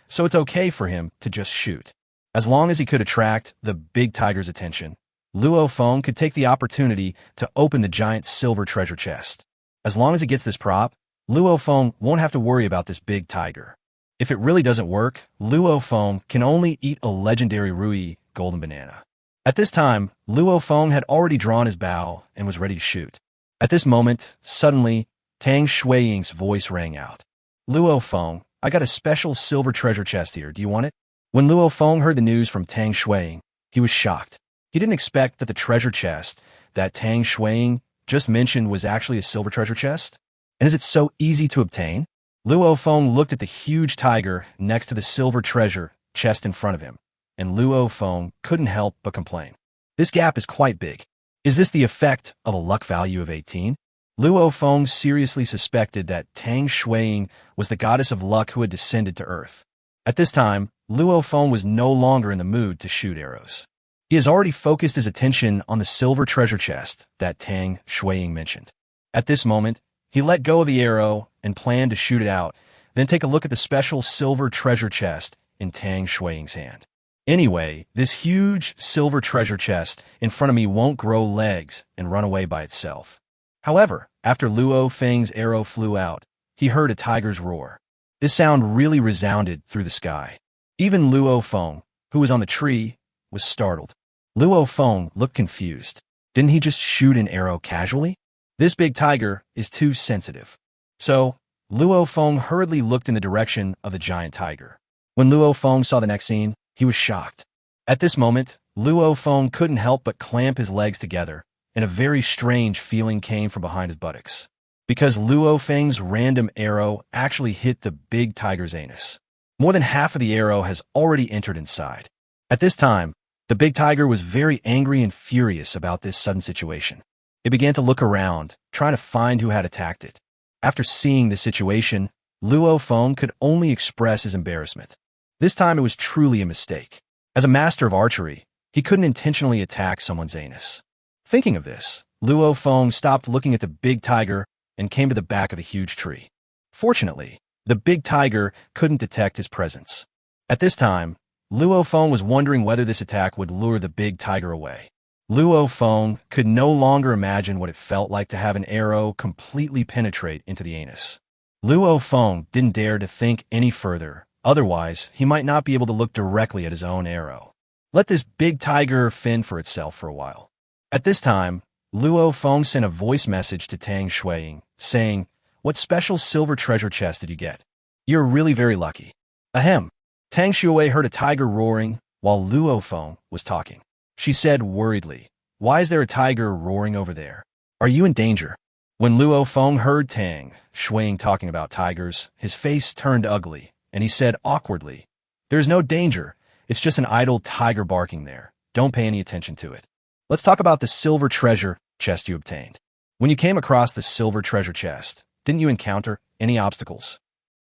so it's okay for him to just shoot. As long as he could attract the big tiger's attention, Luo Feng could take the opportunity to open the giant silver treasure chest. As long as he gets this prop, Luo Feng won't have to worry about this big tiger. If it really doesn't work, Luo Feng can only eat a legendary Rui golden banana. At this time, Luo Feng had already drawn his bow and was ready to shoot. At this moment, suddenly, Tang Shuiying's voice rang out. Luo Feng, I got a special silver treasure chest here. Do you want it? When Luo Feng heard the news from Tang Shuiying, he was shocked. He didn't expect that the treasure chest that Tang Shuiying just mentioned was actually a silver treasure chest. And is it so easy to obtain? Luo Feng looked at the huge tiger next to the silver treasure chest in front of him, and Luo Feng couldn't help but complain. This gap is quite big. Is this the effect of a luck value of 18? Luo Feng seriously suspected that Tang Shuiying was the goddess of luck who had descended to Earth. At this time, Luo Feng was no longer in the mood to shoot arrows. He has already focused his attention on the silver treasure chest that Tang Shuiying mentioned. At this moment, he let go of the arrow and planned to shoot it out, then take a look at the special silver treasure chest in Tang Shuiying's hand. Anyway, this huge silver treasure chest in front of me won't grow legs and run away by itself. However, after Luo Feng's arrow flew out, he heard a tiger's roar. This sound really resounded through the sky. Even Luo Feng, who was on the tree, was startled. Luo Feng looked confused. Didn't he just shoot an arrow casually? This big tiger is too sensitive. So, Luo Feng hurriedly looked in the direction of the giant tiger. When Luo Feng saw the next scene, he was shocked. At this moment, Luo Feng couldn't help but clamp his legs together, and a very strange feeling came from behind his buttocks. Because Luo Feng's random arrow actually hit the big tiger's anus. More than half of the arrow has already entered inside. At this time, the big tiger was very angry and furious about this sudden situation. It began to look around, trying to find who had attacked it. After seeing the situation, Luo Feng could only express his embarrassment. This time it was truly a mistake. As a master of archery, he couldn't intentionally attack someone's anus. Thinking of this, Luo Feng stopped looking at the big tiger and came to the back of the huge tree. Fortunately, the big tiger couldn't detect his presence. At this time, Luo Feng was wondering whether this attack would lure the big tiger away. Luo Feng could no longer imagine what it felt like to have an arrow completely penetrate into the anus. Luo Feng didn't dare to think any further, otherwise he might not be able to look directly at his own arrow. Let this big tiger fend for itself for a while. At this time, Luo Feng sent a voice message to Tang Shuiying, saying, "What special silver treasure chest did you get? You're really very lucky." Ahem. Tang Shuiying heard a tiger roaring while Luo Feng was talking. She said worriedly, "Why is there a tiger roaring over there? Are you in danger?" When Luo Feng heard Tang Shuiying talking about tigers, his face turned ugly, and he said awkwardly, "There's no danger. It's just an idle tiger barking there. Don't pay any attention to it. Let's talk about the silver treasure chest you obtained. When you came across the silver treasure chest, didn't you encounter any obstacles?"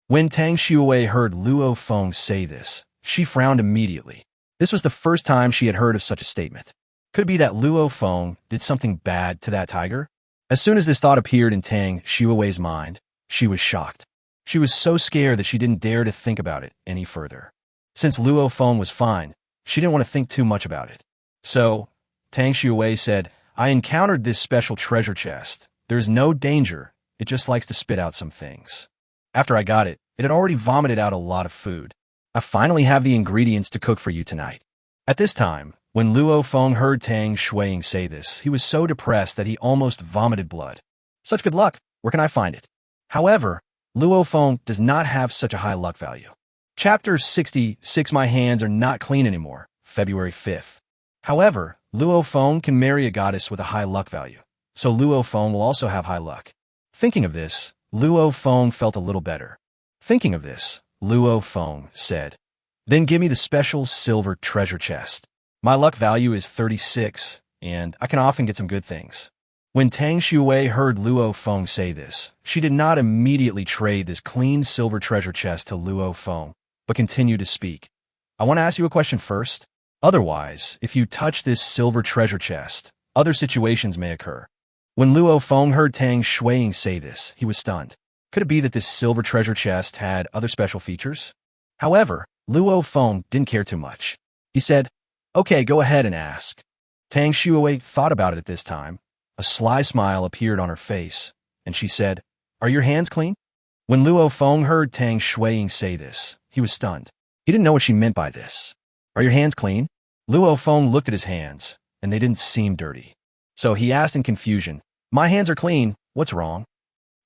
When Tang Shuiying heard Luo Feng say this, she frowned immediately. This was the first time she had heard of such a statement. Could it be that Luo Feng did something bad to that tiger? As soon as this thought appeared in Tang Shuiying's mind, she was shocked. She was so scared that she didn't dare to think about it any further. Since Luo Feng was fine, she didn't want to think too much about it. So, Tang Shuiying said, "I encountered this special treasure chest. There's no danger. It just likes to spit out some things. After I got it, it had already vomited out a lot of food. I finally have the ingredients to cook for you tonight." At this time, When Luo Feng heard Tang Shuiying say this, he was so depressed that he almost vomited blood. Such good luck, where can I find it? However, Luo Feng does not have such a high luck value. Chapter 66 My hands are not clean anymore, February 5th. However, Luo Feng can marry a goddess with a high luck value, so Luo Feng will also have high luck. Thinking of this, Luo Feng felt a little better. Thinking of this, Luo Feng said, "Then give me the special silver treasure chest. My luck value is 36, and I can often get some good things." When Tang Shui heard Luo Feng say this, she did not immediately trade this clean silver treasure chest to Luo Feng, but continued to speak. "I want to ask you a question first. Otherwise, if you touch this silver treasure chest, other situations may occur." When Luo Feng heard Tang Shuiying say this, he was stunned. Could it be that this silver treasure chest had other special features? However, Luo Feng didn't care too much. He said, "Okay, go ahead and ask." Tang Shui thought about it at this time. A sly smile appeared on her face, and she said, "Are your hands clean?" When Luo Feng heard Tang Shuiying say this, he was stunned. He didn't know what she meant by this. "Are your hands clean?" Luo Feng looked at his hands, and they didn't seem dirty. So he asked in confusion, "My hands are clean, what's wrong?"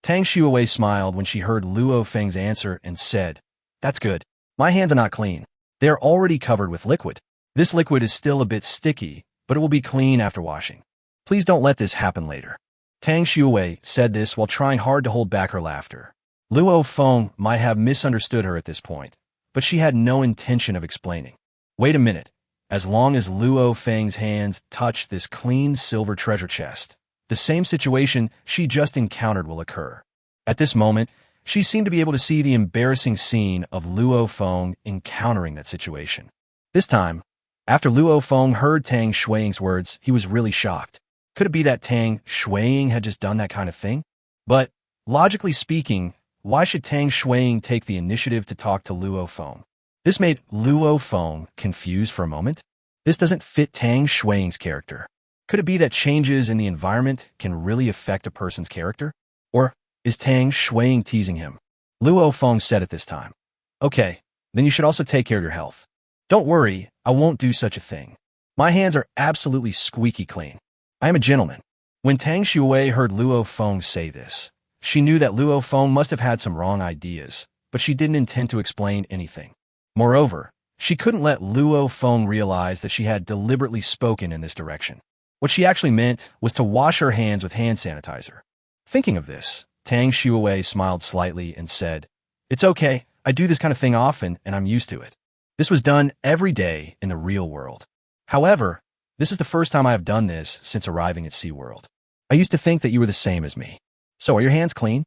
Tang Shui smiled when she heard Luo Feng's answer and said, "That's good. My hands are not clean. They are already covered with liquid. This liquid is still a bit sticky, but it will be clean after washing. Please don't let this happen later." Tang Shui said this while trying hard to hold back her laughter. Luo Feng might have misunderstood her at this point, but she had no intention of explaining. Wait a minute. As long as Luo Feng's hands touch this clean silver treasure chest, the same situation she just encountered will occur. At this moment, she seemed to be able to see the embarrassing scene of Luo Feng encountering that situation. This time, after Luo Feng heard Tang Shuiying's words, he was really shocked. Could it be that Tang Shuiying had just done that kind of thing? But, logically speaking, why should Tang Shuiying take the initiative to talk to Luo Feng? This made Luo Feng confused for a moment. This doesn't fit Tang Shuiying's character. Could it be that changes in the environment can really affect a person's character? Or is Tang Shuiying teasing him? Luo Feng said at this time, "Okay, then you should also take care of your health." "Don't worry, I won't do such a thing. My hands are absolutely squeaky clean. I am a gentleman." When Tang Shui heard Luo Feng say this, she knew that Luo Feng must have had some wrong ideas, but she didn't intend to explain anything. Moreover, she couldn't let Luo Feng realize that she had deliberately spoken in this direction. What she actually meant was to wash her hands with hand sanitizer. Thinking of this, Tang Shui smiled slightly and said, "It's okay, I do this kind of thing often and I'm used to it. This was done every day in the real world. However, this is the first time I have done this since arriving at SeaWorld. I used to think that you were the same as me. So are your hands clean?"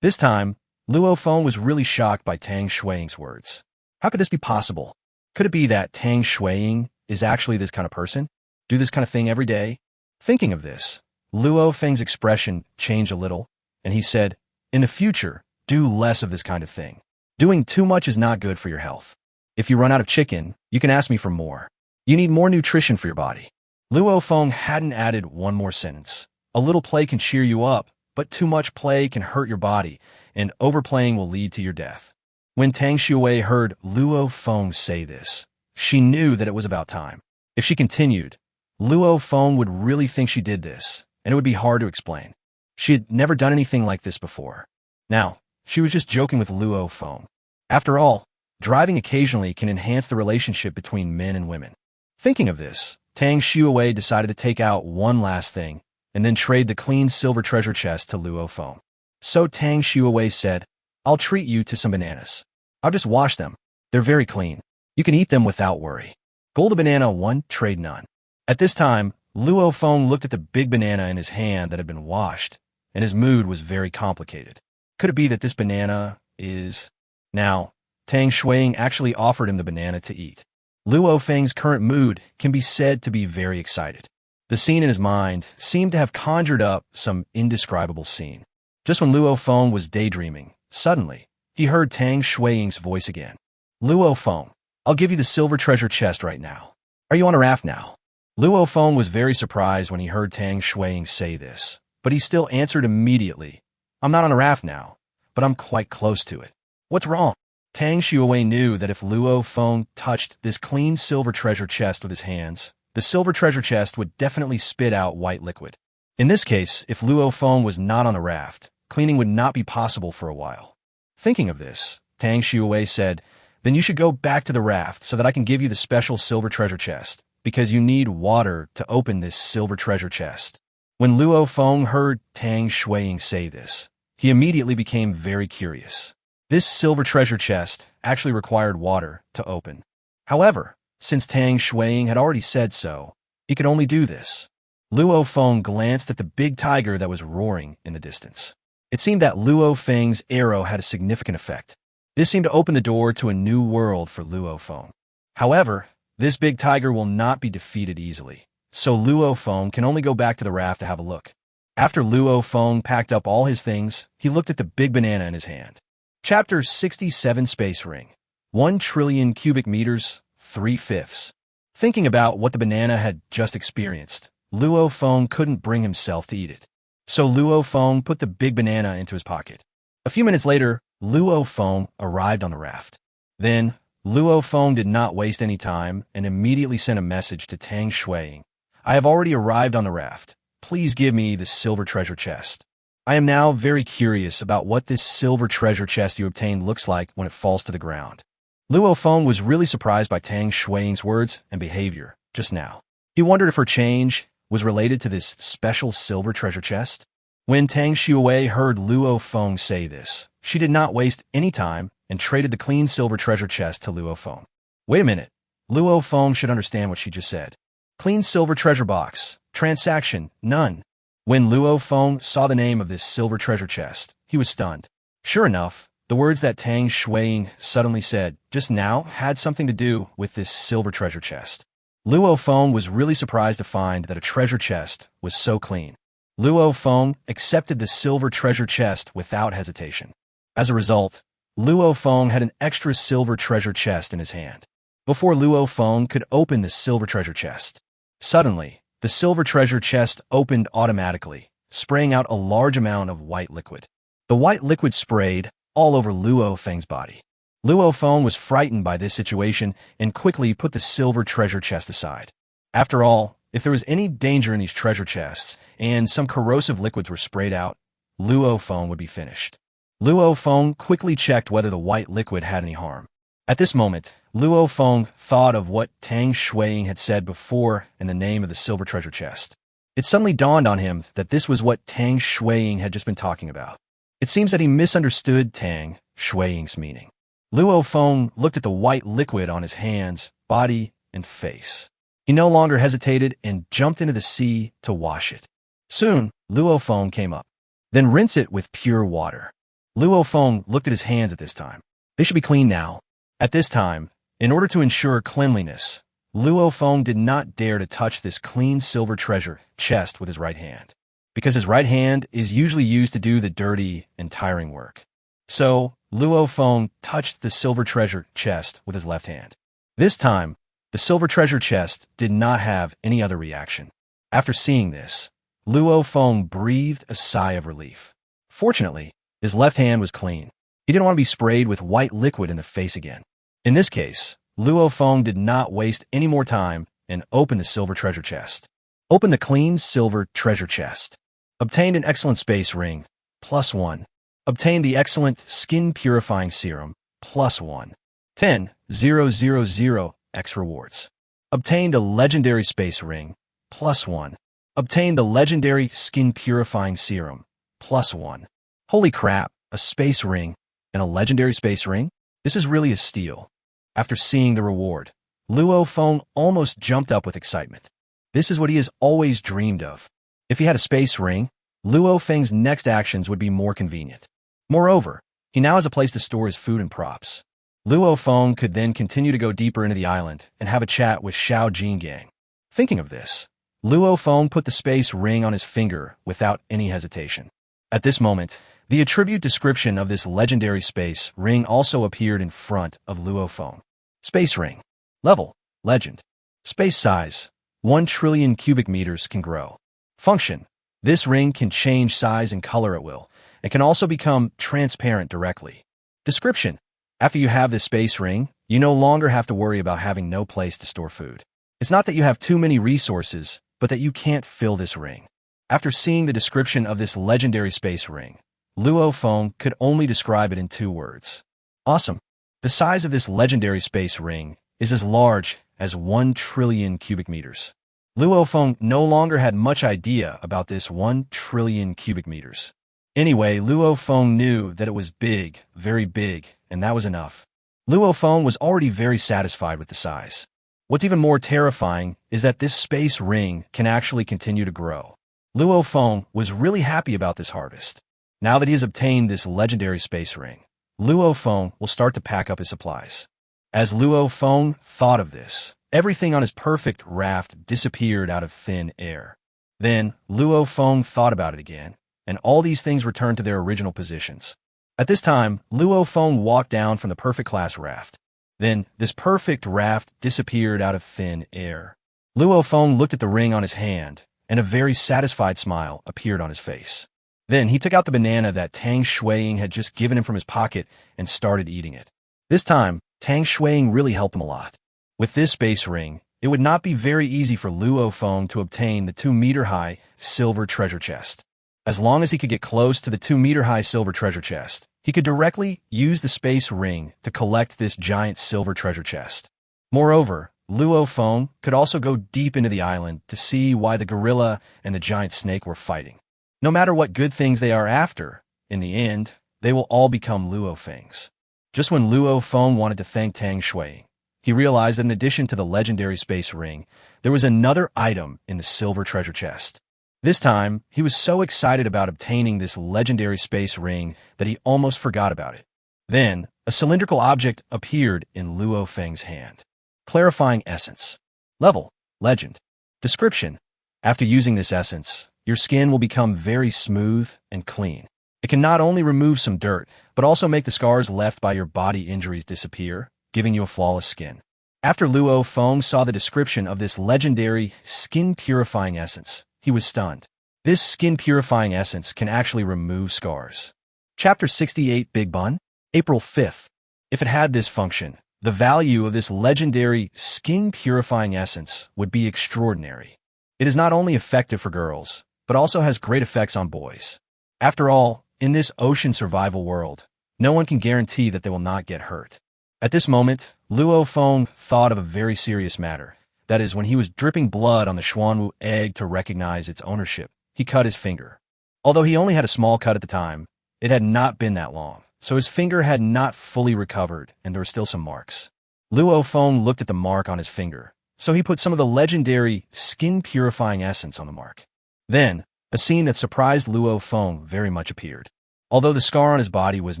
This time, Luo Feng was really shocked by Tang Shuiying's words. How could this be possible? Could it be that Tang Shuiying is actually this kind of person? Do this kind of thing every day? Thinking of this, Luo Feng's expression changed a little, and he said, "In the future, do less of this kind of thing. Doing too much is not good for your health. If you run out of chicken, you can ask me for more. You need more nutrition for your body." Luo Feng hadn't added one more sentence. A little play can cheer you up, but too much play can hurt your body, and overplaying will lead to your death. When Tang Shui heard Luo Feng say this, she knew that it was about time. If she continued, Luo Feng would really think she did this, and it would be hard to explain. She had never done anything like this before. Now, she was just joking with Luo Feng. After all, driving occasionally can enhance the relationship between men and women. Thinking of this, Tang Shui decided to take out one last thing, and then trade the clean silver treasure chest to Luo Feng. So Tang Shui said, "I'll treat you to some bananas. I'll just wash them. They're very clean. You can eat them without worry. Gold a banana 1, trade none." At this time, Luo Feng looked at the big banana in his hand that had been washed, and his mood was very complicated. Could it be that this banana is... Now, Tang Shuiying actually offered him the banana to eat. Luo Feng's current mood can be said to be very excited. The scene in his mind seemed to have conjured up some indescribable scene. Just when Luo Feng was daydreaming, suddenly, he heard Tang Shuiying's voice again. "Luo Feng, I'll give you the silver treasure chest right now. Are you on a raft now?" Luo Feng was very surprised when he heard Tang Shuiying say this, but he still answered immediately, "I'm not on a raft now, but I'm quite close to it. What's wrong?" Tang Shui knew that if Luo Feng touched this clean silver treasure chest with his hands, the silver treasure chest would definitely spit out white liquid. In this case, if Luo Feng was not on the raft, cleaning would not be possible for a while. Thinking of this, Tang Shui said, "Then you should go back to the raft so that I can give you the special silver treasure chest, because you need water to open this silver treasure chest." When Luo Feng heard Tang Shui say this, he immediately became very curious. This silver treasure chest actually required water to open. However, since Tang Shui had already said so, he could only do this. Luo Feng glanced at the big tiger that was roaring in the distance. It seemed that Luo Feng's arrow had a significant effect. This seemed to open the door to a new world for Luo Feng. However, this big tiger will not be defeated easily, so Luo Feng can only go back to the raft to have a look. After Luo Feng packed up all his things, he looked at the big banana in his hand. Chapter 67 Space Ring. 1 trillion cubic meters, 3/5. Thinking about what the banana had just experienced, Luo Feng couldn't bring himself to eat it. So Luo Feng put the big banana into his pocket. A few minutes later, Luo Feng arrived on the raft. Then, Luo Feng did not waste any time and immediately sent a message to Tang Shui. "I have already arrived on the raft. Please give me the silver treasure chest. I am now very curious about what this silver treasure chest you obtained looks like when it falls to the ground." Luo Feng was really surprised by Tang Shui's words and behavior just now. He wondered if her change was related to this special silver treasure chest. When Tang Shui heard Luo Feng say this, she did not waste any time and traded the clean silver treasure chest to Luo Feng. Wait a minute. Luo Feng should understand what she just said. Clean silver treasure box. Transaction. None. When Luo Feng saw the name of this silver treasure chest, he was stunned. Sure enough, the words that Tang Shui suddenly said just now had something to do with this silver treasure chest. Luo Feng was really surprised to find that a treasure chest was so clean. Luo Feng accepted the silver treasure chest without hesitation. As a result, Luo Feng had an extra silver treasure chest in his hand. Before Luo Feng could open the silver treasure chest, suddenly, the silver treasure chest opened automatically, spraying out a large amount of white liquid. The white liquid sprayed all over Luo Feng's body. Luo Feng was frightened by this situation and quickly put the silver treasure chest aside. After all, if there was any danger in these treasure chests and some corrosive liquids were sprayed out, Luo Feng would be finished. Luo Feng quickly checked whether the white liquid had any harm. At this moment, Luo Feng thought of what Tang Shui had said before and the name of the silver treasure chest. It suddenly dawned on him that this was what Tang Shui had just been talking about. It seems that he misunderstood Tang Shui's meaning. Luo Feng looked at the white liquid on his hands, body, and face. He no longer hesitated and jumped into the sea to wash it. Soon, Luo Feng came up. Then rinse it with pure water. Luo Feng looked at his hands at this time. They should be clean now. At this time, in order to ensure cleanliness, Luo Feng did not dare to touch this clean silver treasure chest with his right hand, because his right hand is usually used to do the dirty and tiring work. So, Luo Feng touched the silver treasure chest with his left hand. This time, the silver treasure chest did not have any other reaction. After seeing this, Luo Feng breathed a sigh of relief. Fortunately, his left hand was clean. He didn't want to be sprayed with white liquid in the face again. In this case, Luo Feng did not waste any more time and opened the silver treasure chest. Open the clean silver treasure chest. Obtained an excellent space ring, +1. Obtained the excellent skin purifying serum, +1. 10,000 X rewards. Obtained a legendary space ring, +1. Obtained the legendary skin purifying serum, +1. Holy crap, a space ring and a legendary space ring? This is really a steal. After seeing the reward, Luo Feng almost jumped up with excitement. This is what he has always dreamed of. If he had a space ring, Luo Feng's next actions would be more convenient. Moreover, he now has a place to store his food and props. Luo Feng could then continue to go deeper into the island and have a chat with Xiao Jingang. Thinking of this, Luo Feng put the space ring on his finger without any hesitation. At this moment, the attribute description of this legendary space ring also appeared in front of Luo Feng. Space ring. Level. Legend. Space size. 1 trillion cubic meters can grow. Function. This ring can change size and color at will, and can also become transparent directly. Description. After you have this space ring, you no longer have to worry about having no place to store food. It's not that you have too many resources, but that you can't fill this ring. After seeing the description of this legendary space ring, Luo Feng could only describe it in 2 words. Awesome. The size of this legendary space ring is as large as 1 trillion cubic meters. Luo Feng no longer had much idea about this 1 trillion cubic meters. Anyway, Luo Feng knew that it was big, very big, and that was enough. Luo Feng was already very satisfied with the size. What's even more terrifying is that this space ring can actually continue to grow. Luo Feng was really happy about this harvest. Now that he has obtained this legendary space ring, Luo Feng will start to pack up his supplies. As Luo Feng thought of this, everything on his perfect raft disappeared out of thin air. Then, Luo Feng thought about it again, and all these things returned to their original positions. At this time, Luo Feng walked down from the perfect class raft. Then, this perfect raft disappeared out of thin air. Luo Feng looked at the ring on his hand, and a very satisfied smile appeared on his face. Then, he took out the banana that Tang Shui had just given him from his pocket and started eating it. This time, Tang Shui really helped him a lot. With this space ring, it would not be very easy for Luo Feng to obtain the 2-meter-high silver treasure chest. As long as he could get close to the 2-meter-high silver treasure chest, he could directly use the space ring to collect this giant silver treasure chest. Moreover, Luo Feng could also go deep into the island to see why the gorilla and the giant snake were fighting. No matter what good things they are after, in the end, they will all become Luo Fengs. Just when Luo Feng wanted to thank Tang Shui, he realized that in addition to the legendary space ring, there was another item in the silver treasure chest. This time, he was so excited about obtaining this legendary space ring that he almost forgot about it. Then, a cylindrical object appeared in Luo Feng's hand. Clarifying essence. Level. Legend. Description. After using this essence, your skin will become very smooth and clean. It can not only remove some dirt, but also make the scars left by your body injuries disappear, giving you a flawless skin. After Luo Feng saw the description of this legendary skin-purifying essence, he was stunned. This skin-purifying essence can actually remove scars. Chapter 68 Big Bun? April 5th. If it had this function, the value of this legendary skin-purifying essence would be extraordinary. It is not only effective for girls, but also has great effects on boys. After all, in this ocean survival world, no one can guarantee that they will not get hurt. At this moment, Luo Feng thought of a very serious matter. That is, when he was dripping blood on the Xuanwu egg to recognize its ownership, he cut his finger. Although he only had a small cut at the time, it had not been that long, so his finger had not fully recovered and there were still some marks. Luo Feng looked at the mark on his finger, so he put some of the legendary skin-purifying essence on the mark. Then, a scene that surprised Luo Feng very much appeared. Although the scar on his body was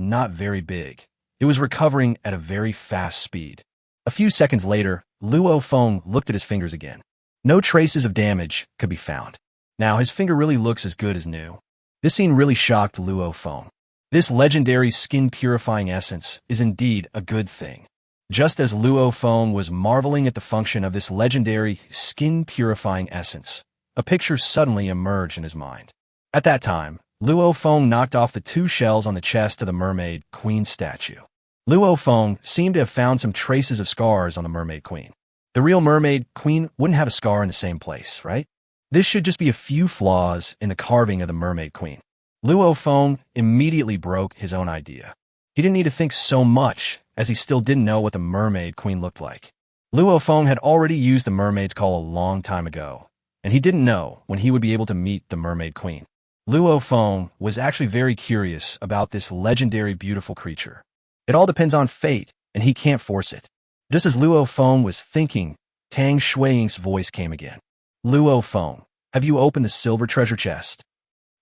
not very big, it was recovering at a very fast speed. A few seconds later, Luo Feng looked at his fingers again. No traces of damage could be found. Now, his finger really looks as good as new. This scene really shocked Luo Feng. This legendary skin-purifying essence is indeed a good thing. Just as Luo Feng was marveling at the function of this legendary skin-purifying essence, a picture suddenly emerged in his mind. At that time, Luo Feng knocked off the 2 shells on the chest of the Mermaid Queen statue. Luo Feng seemed to have found some traces of scars on the Mermaid Queen. The real Mermaid Queen wouldn't have a scar in the same place, right? This should just be a few flaws in the carving of the Mermaid Queen. Luo Feng immediately broke his own idea. He didn't need to think so much, as he still didn't know what the Mermaid Queen looked like. Luo Feng had already used the Mermaid's Call a long time ago, and he didn't know when he would be able to meet the Mermaid Queen. Luo Feng was actually very curious about this legendary beautiful creature. It all depends on fate, and he can't force it. Just as Luo Feng was thinking, Tang Shui's voice came again. Luo Feng, have you opened the silver treasure chest?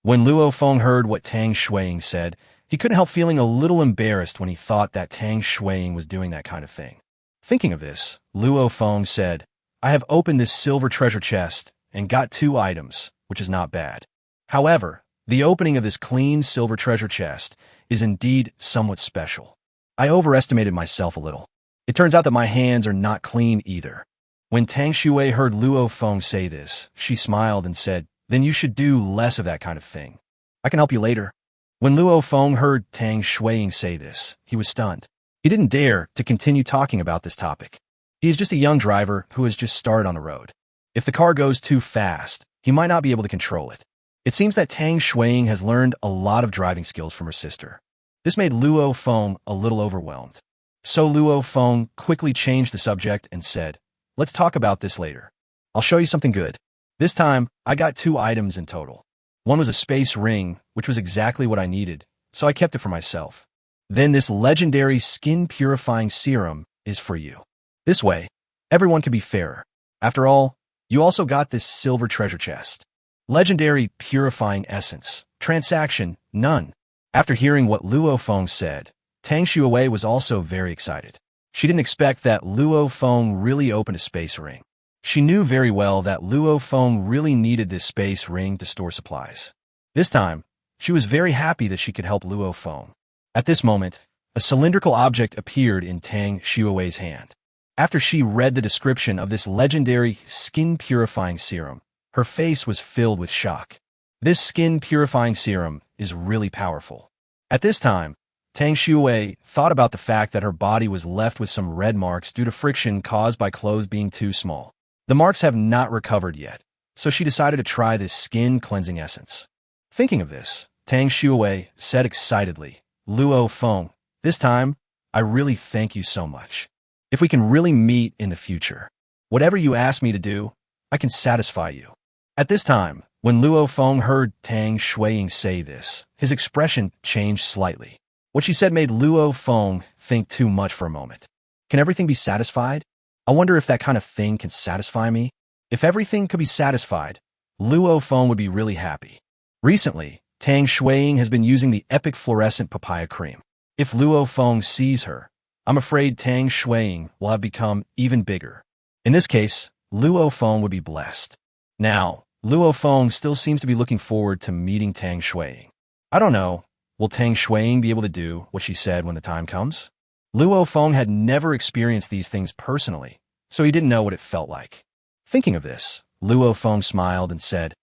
When Luo Feng heard what Tang Shui said, he couldn't help feeling a little embarrassed when he thought that Tang Shui was doing that kind of thing. Thinking of this, Luo Feng said, I have opened this silver treasure chest and got 2 items, which is not bad. However, the opening of this clean silver treasure chest is indeed somewhat special. I overestimated myself a little. It turns out that my hands are not clean either. When Tang Shui heard Luo Feng say this, she smiled and said, then you should do less of that kind of thing. I can help you later. When Luo Feng heard Tang Shui say this, he was stunned. He didn't dare to continue talking about this topic. He is just a young driver who has just started on the road. If the car goes too fast, he might not be able to control it. It seems that Tang Shuiying has learned a lot of driving skills from her sister. This made Luo Feng a little overwhelmed. So Luo Feng quickly changed the subject and said, "Let's talk about this later. I'll show you something good. This time, I got 2 items in total. One was a space ring, which was exactly what I needed, so I kept it for myself. Then this legendary skin-purifying serum is for you. This way, everyone can be fairer. After all, you also got this silver treasure chest. Legendary purifying essence. Transaction, none." After hearing what Luo Feng said, Tang Shui was also very excited. She didn't expect that Luo Feng really opened a space ring. She knew very well that Luo Feng really needed this space ring to store supplies. This time, she was very happy that she could help Luo Feng. At this moment, a cylindrical object appeared in Tang Shui's hand. After she read the description of this legendary skin-purifying serum, her face was filled with shock. This skin-purifying serum is really powerful. At this time, Tang Shui thought about the fact that her body was left with some red marks due to friction caused by clothes being too small. The marks have not recovered yet, so she decided to try this skin-cleansing essence. Thinking of this, Tang Shui said excitedly, "Luo Feng, this time, I really thank you so much. If we can really meet in the future, whatever you ask me to do, I can satisfy you." At this time, when Luo Feng heard Tang Shuiying say this, his expression changed slightly. What she said made Luo Feng think too much for a moment. Can everything be satisfied? I wonder if that kind of thing can satisfy me. If everything could be satisfied, Luo Feng would be really happy. Recently, Tang Shuiying has been using the epic fluorescent papaya cream. If Luo Feng sees her, I'm afraid Tang Shuiying will have become even bigger. In this case, Luo Feng would be blessed. Now, Luo Feng still seems to be looking forward to meeting Tang Shuiying. I don't know, will Tang Shuiying be able to do what she said when the time comes? Luo Feng had never experienced these things personally, so he didn't know what it felt like. Thinking of this, Luo Feng smiled and said,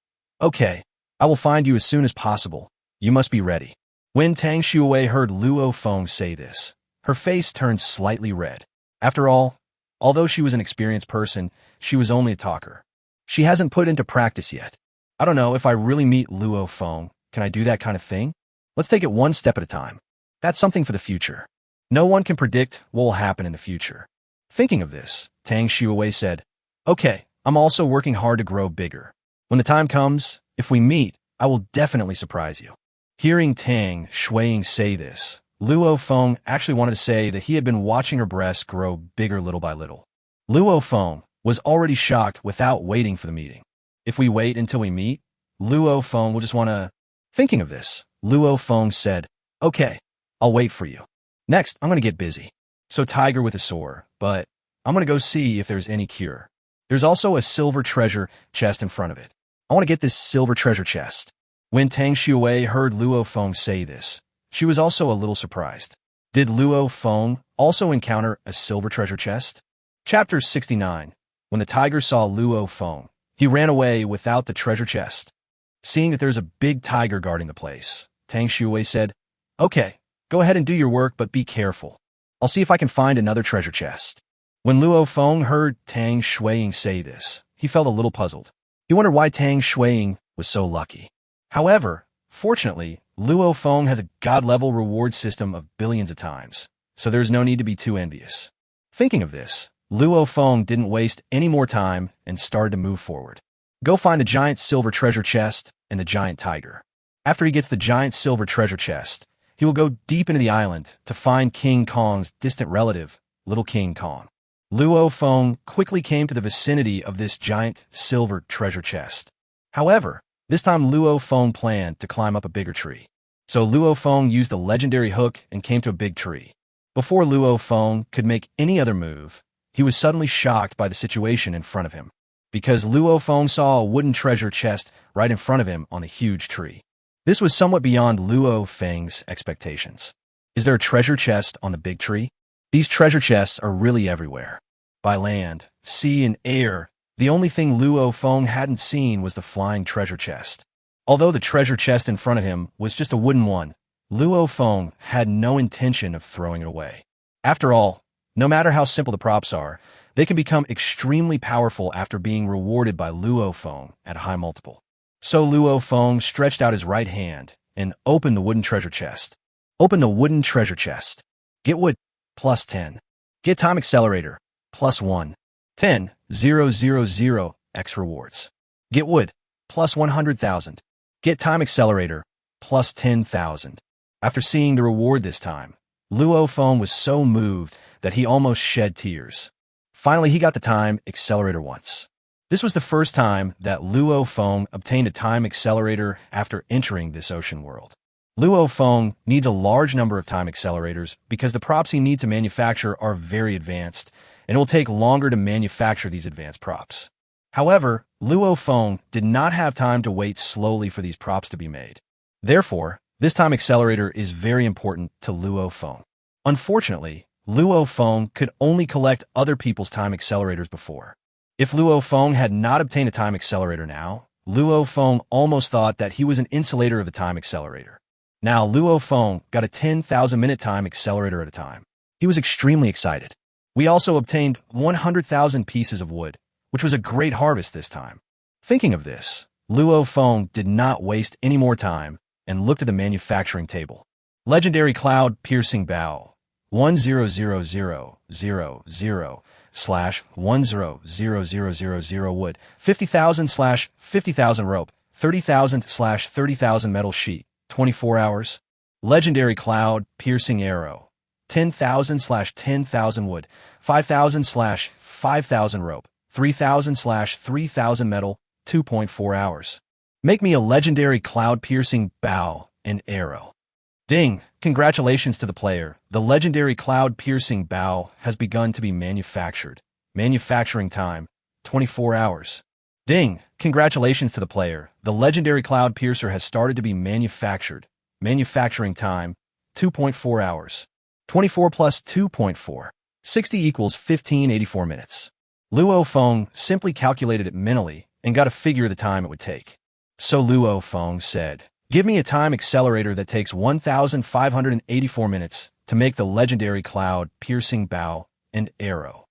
"Okay, I will find you as soon as possible. You must be ready." When Tang Shui heard Luo Feng say this, her face turned slightly red. After all, although she was an experienced person, she was only a talker. She hasn't put into practice yet. I don't know if I really meet Luo Feng. Can I do that kind of thing? Let's take it one step at a time. That's something for the future. No one can predict what will happen in the future. Thinking of this, Tang Shui said, "Okay, I'm also working hard to grow bigger. When the time comes, if we meet, I will definitely surprise you." Hearing Tang Shuiying say this, Luo Feng actually wanted to say that he had been watching her breasts grow bigger little by little. Luo Feng was already shocked without waiting for the meeting. If we wait until we meet, Luo Feng will just want to... Thinking of this, Luo Feng said, "Okay, I'll wait for you. Next, I'm going to get busy. So tiger with a sore, but I'm going to go see if there's any cure." There's also a silver treasure chest in front of it. I want to get this silver treasure chest. When Tang Shui heard Luo Feng say this, she was also a little surprised. Did Luo Feng also encounter a silver treasure chest? Chapter 69. When the tiger saw Luo Feng, he ran away without the treasure chest. Seeing that there's a big tiger guarding the place, Tang Shui said, "Okay, go ahead and do your work, but be careful. I'll see if I can find another treasure chest." When Luo Feng heard Tang Shuiying say this, he felt a little puzzled. He wondered why Tang Shuiying was so lucky. However, fortunately, Luo Feng has a god-level reward system of billions of times, so there's no need to be too envious. Thinking of this, Luo Feng didn't waste any more time and started to move forward. Go find the giant silver treasure chest and the giant tiger. After he gets the giant silver treasure chest, he will go deep into the island to find King Kong's distant relative, Little King Kong. Luo Feng quickly came to the vicinity of this giant silver treasure chest. However, this time Luo Feng planned to climb up a bigger tree. So Luo Feng used the legendary hook and came to a big tree. Before Luo Feng could make any other move, he was suddenly shocked by the situation in front of him, because Luo Feng saw a wooden treasure chest right in front of him on a huge tree. This was somewhat beyond Luo Feng's expectations. Is there a treasure chest on the big tree? These treasure chests are really everywhere. By land, sea, and air, the only thing Luo Feng hadn't seen was the flying treasure chest. Although the treasure chest in front of him was just a wooden one, Luo Feng had no intention of throwing it away. After all, no matter how simple the props are, They can become extremely powerful after being rewarded by Luo Feng at a high multiple. So Luo Feng stretched out his right hand and opened the wooden treasure chest. Open the wooden treasure chest. Get wood, plus 10. Get time accelerator, plus 1. 10, 000, X rewards. Get wood, plus 100,000. Get time accelerator, plus 10,000. After seeing the reward this time, Luo Feng was so moved that he almost shed tears. Finally, he got the time accelerator once. This was the first time that Luo Feng obtained a time accelerator after entering this ocean world. Luo Feng needs a large number of time accelerators because the props he needs to manufacture are very advanced, and it will take longer to manufacture these advanced props. However, Luo Feng did not have time to wait slowly for these props to be made. Therefore, this time accelerator is very important to Luo Feng. Unfortunately, Luo Feng could only collect other people's time accelerators before. If Luo Feng had not obtained a time accelerator now, Luo Feng almost thought that he was an insulator of the time accelerator. Now Luo Feng got a 10,000-minute time accelerator at a time. He was extremely excited. We also obtained 100,000 pieces of wood, which was a great harvest this time. Thinking of this, Luo Feng did not waste any more time and looked at the manufacturing table. Legendary Cloud Piercing Bow, 100,000/100,000 wood, 50,000/50,000 rope, 30,000/30,000 metal sheet, 24 hours. Legendary Cloud Piercing Arrow, 10,000/10,000 wood, 5,000/5,000 rope, 3,000/3,000 metal, 2.4 hours. Make me a Legendary Cloud Piercing Bow and Arrow. Ding! Congratulations to the player. The Legendary Cloud Piercing Bow has begun to be manufactured. Manufacturing time, 24 hours. Ding! Congratulations to the player. The Legendary Cloud Piercer has started to be manufactured. Manufacturing time, 2.4 hours. 24 plus 2.4. 60 equals 1584 minutes. Luo Feng simply calculated it mentally and got a figure of the time it would take. So Luo Feng said, "Give me a time accelerator that takes 1,584 minutes to make the Legendary Cloud Piercing Bow and Arrow."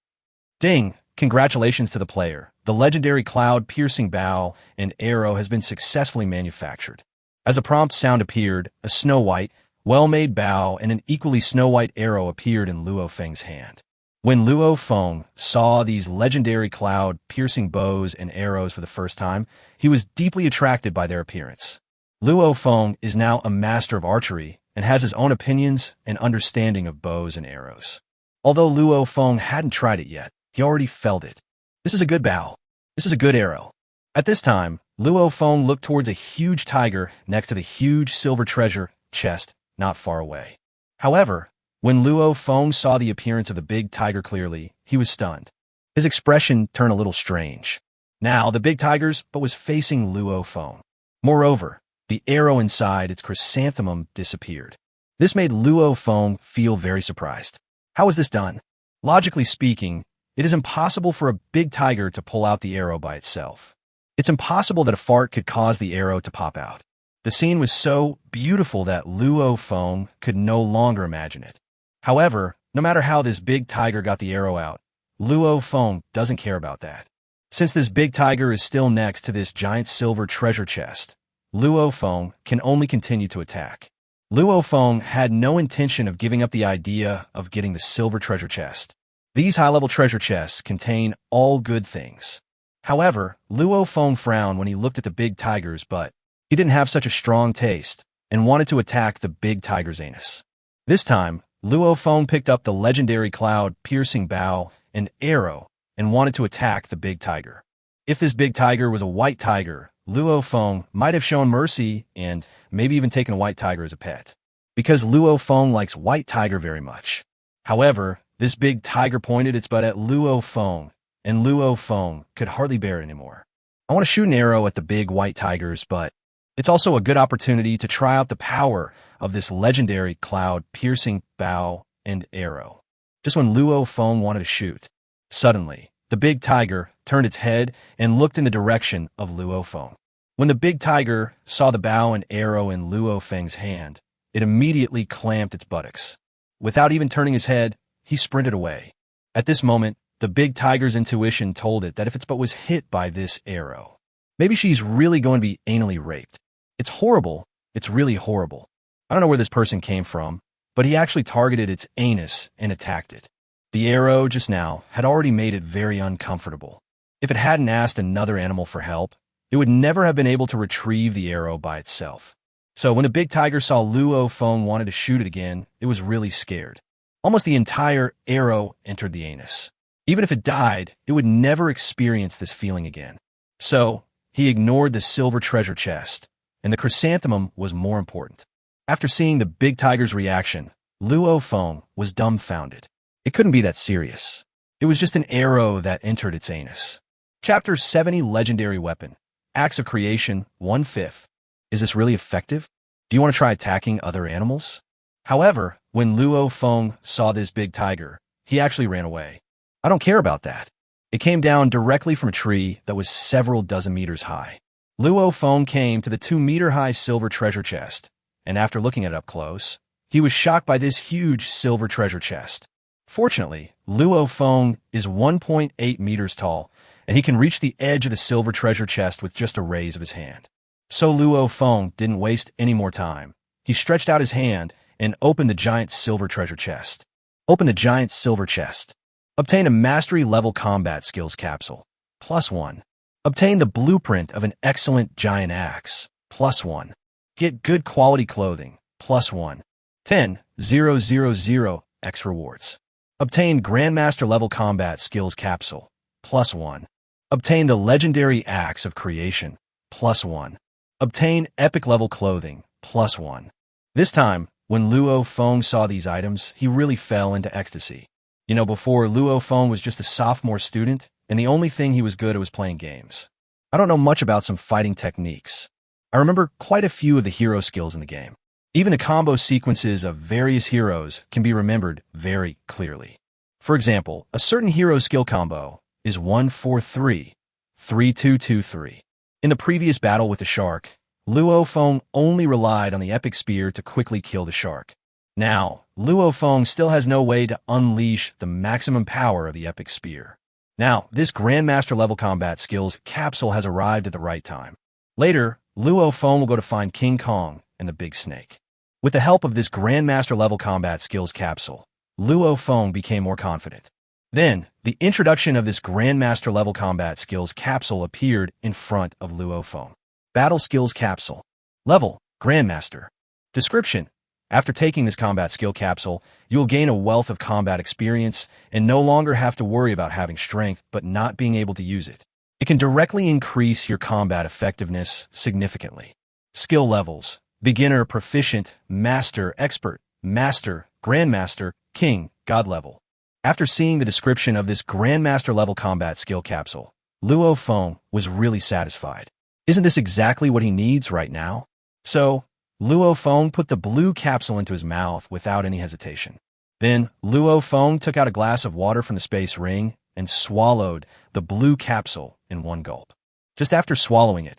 Ding! Congratulations to the player. The Legendary Cloud Piercing Bow and Arrow has been successfully manufactured. As a prompt sound appeared, a snow-white, well-made bow and an equally snow-white arrow appeared in Luo Feng's hand. When Luo Feng saw these Legendary Cloud Piercing bows and arrows for the first time, he was deeply attracted by their appearance. Luo Feng is now a master of archery and has his own opinions and understanding of bows and arrows. Although Luo Feng hadn't tried it yet, he already felt it. This is a good bow. This is a good arrow. At this time, Luo Feng looked towards a huge tiger next to the huge silver treasure chest not far away. However, when Luo Feng saw the appearance of the big tiger clearly, he was stunned. His expression turned a little strange. Now the big tiger's but was facing Luo Feng. Moreover, the arrow inside its chrysanthemum disappeared. This made Luo Feng feel very surprised. How was this done? Logically speaking, it is impossible for a big tiger to pull out the arrow by itself. It's impossible that a fart could cause the arrow to pop out. The scene was so beautiful that Luo Feng could no longer imagine it. However, no matter how this big tiger got the arrow out, Luo Feng doesn't care about that. Since this big tiger is still next to this giant silver treasure chest, Luo Feng can only continue to attack. Luo Feng had no intention of giving up the idea of getting the silver treasure chest. These high-level treasure chests contain all good things. However, Luo Feng frowned when he looked at the big tiger's butt. He didn't have such a strong taste and wanted to attack the big tiger's anus. This time, Luo Feng picked up the Legendary Cloud Piercing Bow and Arrow and wanted to attack the big tiger. If this big tiger was a white tiger, Luo Feng might have shown mercy and maybe even taken a white tiger as a pet, because Luo Feng likes white tiger very much. However, this big tiger pointed its butt at Luo Feng, and Luo Feng could hardly bear it anymore. I want to shoot an arrow at the big white tiger's butt. It's also a good opportunity to try out the power of this Legendary Cloud Piercing Bow and Arrow. Just when Luo Feng wanted to shoot, suddenly, the big tiger turned its head and looked in the direction of Luo Feng. When the big tiger saw the bow and arrow in Luo Feng's hand, it immediately clamped its buttocks. Without even turning his head, he sprinted away. At this moment, The big tiger's intuition told it that if its butt was hit by this arrow, maybe she's really going to be anally raped. It's horrible. It's really horrible. I don't know where this person came from, but he actually targeted its anus and attacked it. The arrow just now had already made it very uncomfortable. If it hadn't asked another animal for help, it would never have been able to retrieve the arrow by itself. So when the big tiger saw Luo Feng wanted to shoot it again, it was really scared. Almost the entire arrow entered the anus. Even if it died, it would never experience this feeling again. So he ignored the silver treasure chest, and the chrysanthemum was more important. After seeing the big tiger's reaction, Luo Feng was dumbfounded. It couldn't be that serious. It was just an arrow that entered its anus. Chapter 70 Legendary Weapon. Acts of Creation 1/5. Is this really effective? Do you want to try attacking other animals? However, when Luo Feng saw this big tiger, he actually ran away. I don't care about that. It came down directly from a tree that was several dozen meters high. Luo Feng came to the 2-meter-high silver treasure chest, and after looking at it up close, he was shocked by this huge silver treasure chest. Fortunately, Luo Feng is 1.8 meters tall, and he can reach the edge of the silver treasure chest with just a raise of his hand. So Luo Feng didn't waste any more time. He stretched out his hand and opened the giant silver treasure chest. Open the giant silver chest. Obtain a mastery-level combat skills capsule. +1. Obtain the blueprint of an excellent giant axe. +1. Get good quality clothing. +1. 10,000 X rewards. Obtain Grandmaster-level combat skills capsule. +1. Obtain the legendary axe of creation. +1. Obtain epic-level clothing. +1. This time, when Luo Feng saw these items, he really fell into ecstasy. You know, before, Luo Feng was just a sophomore student, and the only thing he was good at was playing games. I don't know much about some fighting techniques. I remember quite a few of the hero skills in the game. Even the combo sequences of various heroes can be remembered very clearly. For example, a certain hero skill combo is 1-4-3, 3-2-2-3. In the previous battle with the shark, Luo Feng only relied on the epic spear to quickly kill the shark. Now, Luo Feng still has no way to unleash the maximum power of the epic spear. Now, this Grandmaster level combat skills capsule has arrived at the right time. Later, Luo Feng will go to find King Kong and the big snake. With the help of this Grandmaster level combat skills capsule, Luo Feng became more confident. Then, the introduction of this Grandmaster level combat skills capsule appeared in front of Luo Feng. Battle skills capsule. Level, Grandmaster. Description. After taking this combat skill capsule, you will gain a wealth of combat experience and no longer have to worry about having strength but not being able to use it. It can directly increase your combat effectiveness significantly. Skill levels. Beginner, Proficient, Master, Expert, Master, Grandmaster, King, God level. After seeing the description of this Grandmaster level combat skill capsule, Luo Feng was really satisfied. Isn't this exactly what he needs right now? So, Luo Feng put the blue capsule into his mouth without any hesitation. Then, Luo Feng took out a glass of water from the space ring and swallowed the blue capsule in one gulp. Just after swallowing it,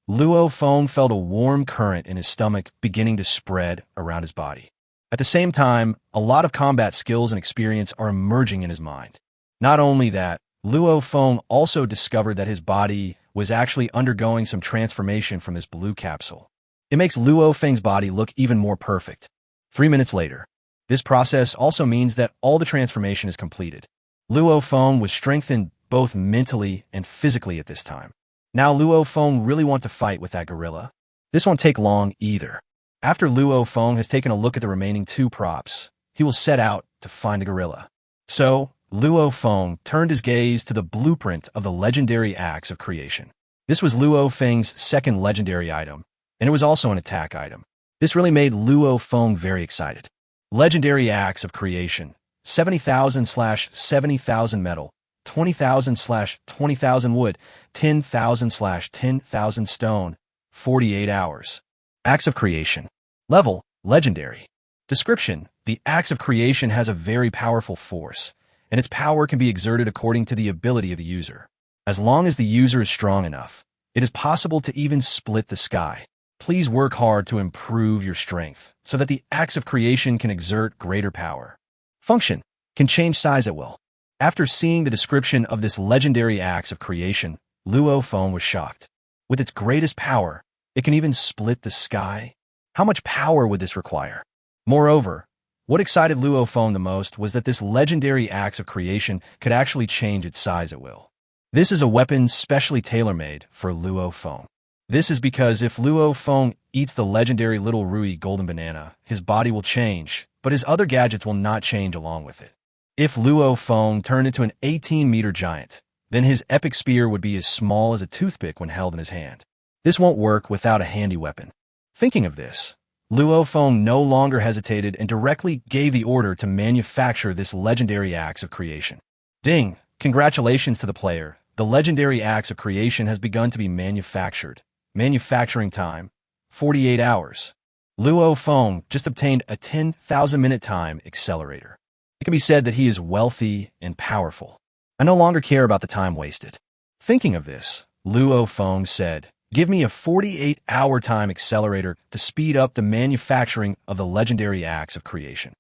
Luo Feng felt a warm current in his stomach beginning to spread around his body. At the same time, a lot of combat skills and experience are emerging in his mind. Not only that, Luo Feng also discovered that his body was actually undergoing some transformation from this blue capsule. It makes Luo Feng's body look even more perfect. 3 minutes later, this process also means that all the transformation is completed. Luo Feng was strengthened both mentally and physically at this time. Now Luo Feng really wants to fight with that gorilla. This won't take long either. After Luo Feng has taken a look at the remaining 2 props, he will set out to find the gorilla. So, Luo Feng turned his gaze to the blueprint of the legendary axe of creation. This was Luo Feng's second legendary item, and it was also an attack item. This really made Luo Feng very excited. Legendary axe of creation, 70,000/70,000 metal, 20,000/20,000 wood, 10,000/10,000 stone, 48 hours. Axe of creation. Level, legendary. Description. The axe of creation has a very powerful force, and its power can be exerted according to the ability of the user. As long as the user is strong enough, it is possible to even split the sky. Please work hard to improve your strength so that the axe of creation can exert greater power. Function. Can change size at will. After seeing the description of this legendary axe of creation, Luo Feng was shocked. With its greatest power, it can even split the sky? How much power would this require? Moreover, what excited Luo Feng the most was that this legendary axe of creation could actually change its size at will. This is a weapon specially tailor-made for Luo Feng. This is because if Luo Feng eats the legendary Little Rui golden banana, his body will change, but his other gadgets will not change along with it. If Luo Feng turned into an 18-meter giant, then his epic spear would be as small as a toothpick when held in his hand. This won't work without a handy weapon. Thinking of this, Luo Feng no longer hesitated and directly gave the order to manufacture this legendary axe of creation. Ding! Congratulations to the player. The legendary axe of creation has begun to be manufactured. Manufacturing time, 48 hours. Luo Feng just obtained a 10,000-minute time accelerator. It can be said that he is wealthy and powerful. I no longer care about the time wasted. Thinking of this, Luo Feng said, "Give me a 48-hour time accelerator to speed up the manufacturing of the legendary axe of creation."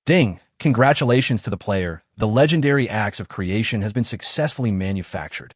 Ding! Congratulations to the player. The legendary axe of creation has been successfully manufactured.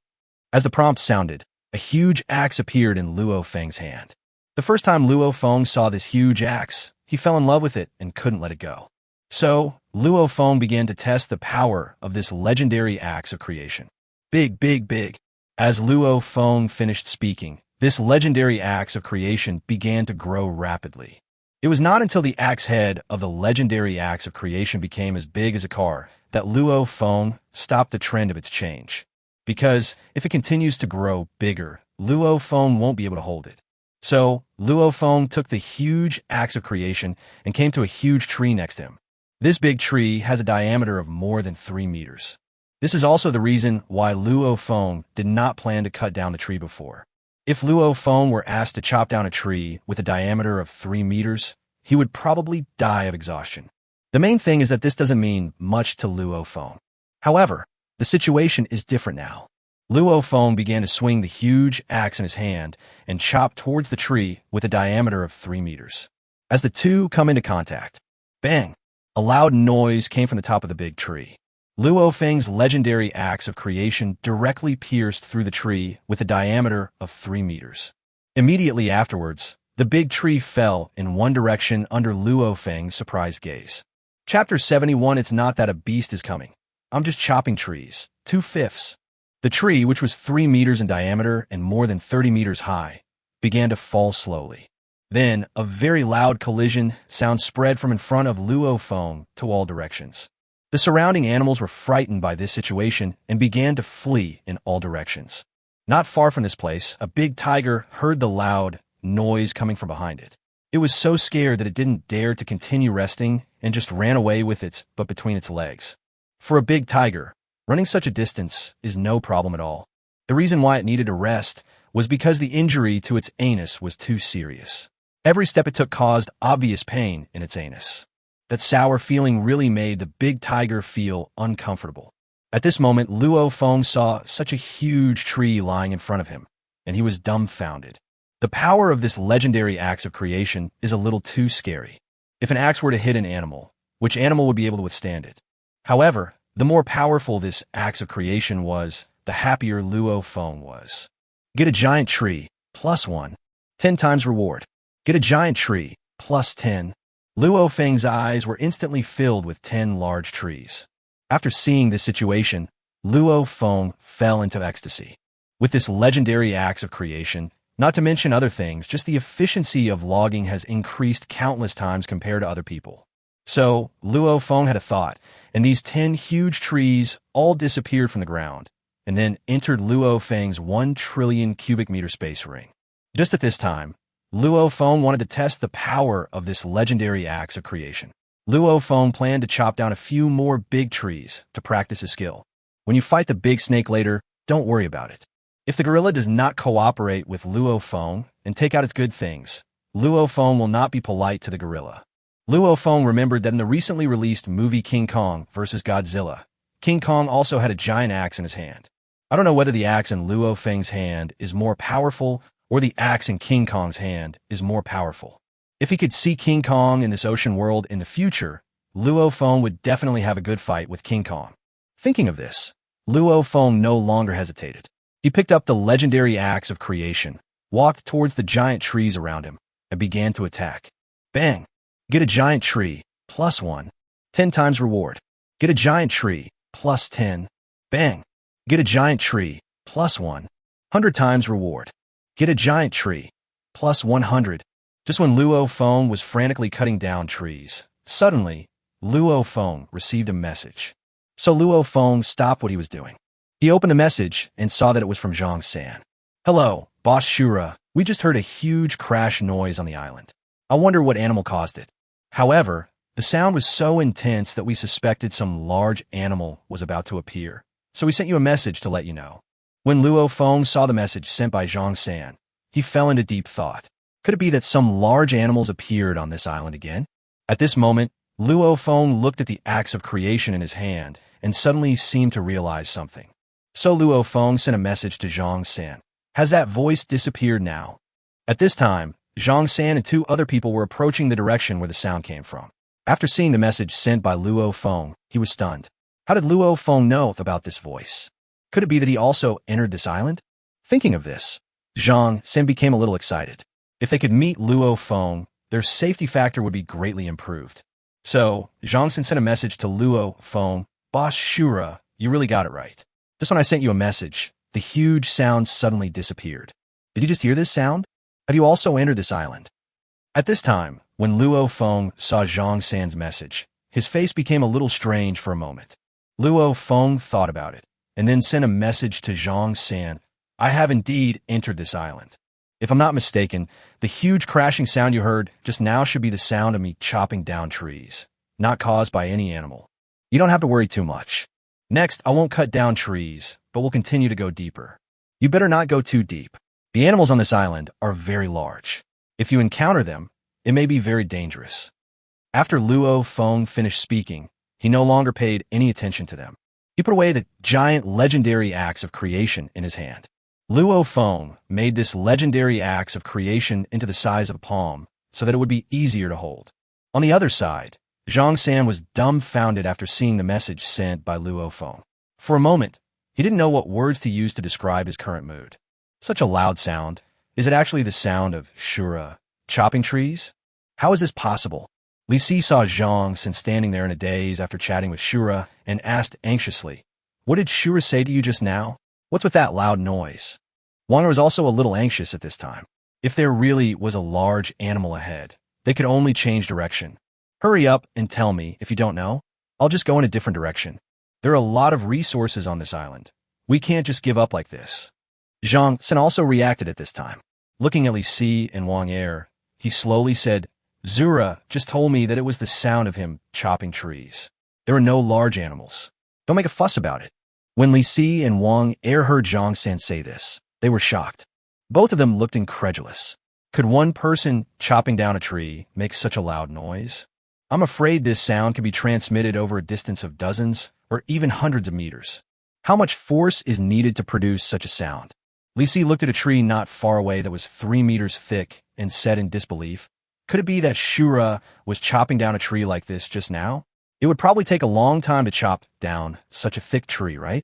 As the prompt sounded, a huge axe appeared in Luo Feng's hand. The first time Luo Feng saw this huge axe, he fell in love with it and couldn't let it go. So, Luo Feng began to test the power of this legendary axe of creation. Big, big, big. As Luo Feng finished speaking, this legendary axe of creation began to grow rapidly. It was not until the axe head of the legendary axe of creation became as big as a car that Luo Feng stopped the trend of its change. Because if it continues to grow bigger, Luo Feng won't be able to hold it. So, Luo Feng took the huge axe of creation and came to a huge tree next to him. This big tree has a diameter of more than 3 meters. This is also the reason why Luo Feng did not plan to cut down the tree before. If Luo Feng were asked to chop down a tree with a diameter of 3 meters, he would probably die of exhaustion. The main thing is that this doesn't mean much to Luo Feng. However, the situation is different now. Luo Feng began to swing the huge axe in his hand and chop towards the tree with a diameter of 3 meters. As the two come into contact, bang! A loud noise came from the top of the big tree. Luo Feng's legendary axe of creation directly pierced through the tree with a diameter of 3 meters. Immediately afterwards, the big tree fell in one direction under Luo Feng's surprised gaze. Chapter 71. It's not that a beast is coming. I'm just chopping trees. 2/5. The tree, which was 3 meters in diameter and more than 30 meters high, began to fall slowly. Then, a very loud collision sound spread from in front of Luo Feng to all directions. The surrounding animals were frightened by this situation and began to flee in all directions. Not far from this place, a big tiger heard the loud noise coming from behind it. It was so scared that it didn't dare to continue resting and just ran away with its butt between its legs. For a big tiger, running such a distance is no problem at all. The reason why it needed to rest was because the injury to its anus was too serious. Every step it took caused obvious pain in its anus. That sour feeling really made the big tiger feel uncomfortable. At this moment, Luo Feng saw such a huge tree lying in front of him, and he was dumbfounded. The power of this legendary axe of creation is a little too scary. If an axe were to hit an animal, which animal would be able to withstand it? However, the more powerful this axe of creation was, the happier Luo Feng was. Get a giant tree, +1. 10 times reward. Get a giant tree, +10. Luo Feng's eyes were instantly filled with 10 large trees. After seeing this situation, Luo Feng fell into ecstasy. With this legendary axe of creation, not to mention other things, just the efficiency of logging has increased countless times compared to other people. So, Luo Feng had a thought, and these 10 huge trees all disappeared from the ground, and then entered Luo Feng's 1 trillion cubic meter space ring. Just at this time, Luo Feng wanted to test the power of this legendary axe of creation. Luo Feng planned to chop down a few more big trees to practice his skill. When you fight the big snake later, don't worry about it. If the gorilla does not cooperate with Luo Feng and take out its good things, Luo Feng will not be polite to the gorilla. Luo Feng remembered that in the recently released movie King Kong vs. Godzilla, King Kong also had a giant axe in his hand. I don't know whether the axe in Luo Feng's hand is more powerful or the axe in King Kong's hand is more powerful. If he could see King Kong in this ocean world in the future, Luo Feng would definitely have a good fight with King Kong. Thinking of this, Luo Feng no longer hesitated. He picked up the legendary axe of creation, walked towards the giant trees around him, and began to attack. Bang! Get a giant tree, +1. 10 times reward. Get a giant tree, +10. Bang! Get a giant tree, +1. 100 times reward. Get a giant tree, +100. Just when Luo Feng was frantically cutting down trees, suddenly, Luo Feng received a message. So Luo Feng stopped what he was doing. He opened the message and saw that it was from Zhang San. Hello, Boss Shura. We just heard a huge crash noise on the island. I wonder what animal caused it. However, the sound was so intense that we suspected some large animal was about to appear. So we sent you a message to let you know. When Luo Feng saw the message sent by Zhang San, he fell into deep thought. Could it be that some large animals appeared on this island again? At this moment, Luo Feng looked at the axe of creation in his hand and suddenly seemed to realize something. So Luo Feng sent a message to Zhang San. Has that voice disappeared now? At this time, Zhang San and 2 other people were approaching the direction where the sound came from. After seeing the message sent by Luo Feng, he was stunned. How did Luo Feng know about this voice? Could it be that he also entered this island? Thinking of this, Zhang San became a little excited. If they could meet Luo Feng, their safety factor would be greatly improved. So, Zhang San sent a message to Luo Feng. Boss Shura, you really got it right. Just when I sent you a message, the huge sound suddenly disappeared. Did you just hear this sound? Have you also entered this island? At this time, when Luo Feng saw Zhang San's message, his face became a little strange for a moment. Luo Feng thought about it, and then sent a message to Zhang San. I have indeed entered this island. If I'm not mistaken, the huge crashing sound you heard just now should be the sound of me chopping down trees, not caused by any animal. You don't have to worry too much. Next, I won't cut down trees, but we'll continue to go deeper. You better not go too deep. The animals on this island are very large. If you encounter them, it may be very dangerous. After Luo Feng finished speaking, he no longer paid any attention to them. He put away the giant legendary axe of creation in his hand. Luo Feng made this legendary axe of creation into the size of a palm so that it would be easier to hold. On the other side, Zhang San was dumbfounded after seeing the message sent by Luo Feng. For a moment, he didn't know what words to use to describe his current mood. Such a loud sound. Is it actually the sound of Shura chopping trees? How is this possible? Li Si saw Zhang San standing there in a daze after chatting with Shura and asked anxiously, What did Shura say to you just now? What's with that loud noise? Wang was also a little anxious at this time. If there really was a large animal ahead, they could only change direction. Hurry up and tell me if you don't know. I'll just go in a different direction. There are a lot of resources on this island. We can't just give up like this. Zhang San also reacted at this time. Looking at Li Si and Wang Er, he slowly said, Zura just told me that it was the sound of him chopping trees. There are no large animals. Don't make a fuss about it. When Li Si and Wang Er heard Zhang San say this, they were shocked. Both of them looked incredulous. Could one person chopping down a tree make such a loud noise? I'm afraid this sound can be transmitted over a distance of dozens or even hundreds of meters. How much force is needed to produce such a sound? Li Si looked at a tree not far away that was 3 meters thick and said in disbelief, Could it be that Shura was chopping down a tree like this just now? It would probably take a long time to chop down such a thick tree, right?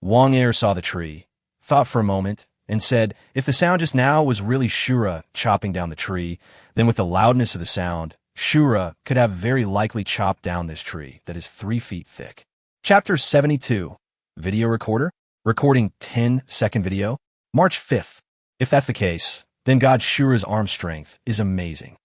Wang Er saw the tree, thought for a moment, and said, if the sound just now was really Shura chopping down the tree, then with the loudness of the sound, Shura could have very likely chopped down this tree that is 3 feet thick. Chapter 72. Video Recorder. Recording 10-second video. March 5th. If that's the case, then God Shura's arm strength is amazing.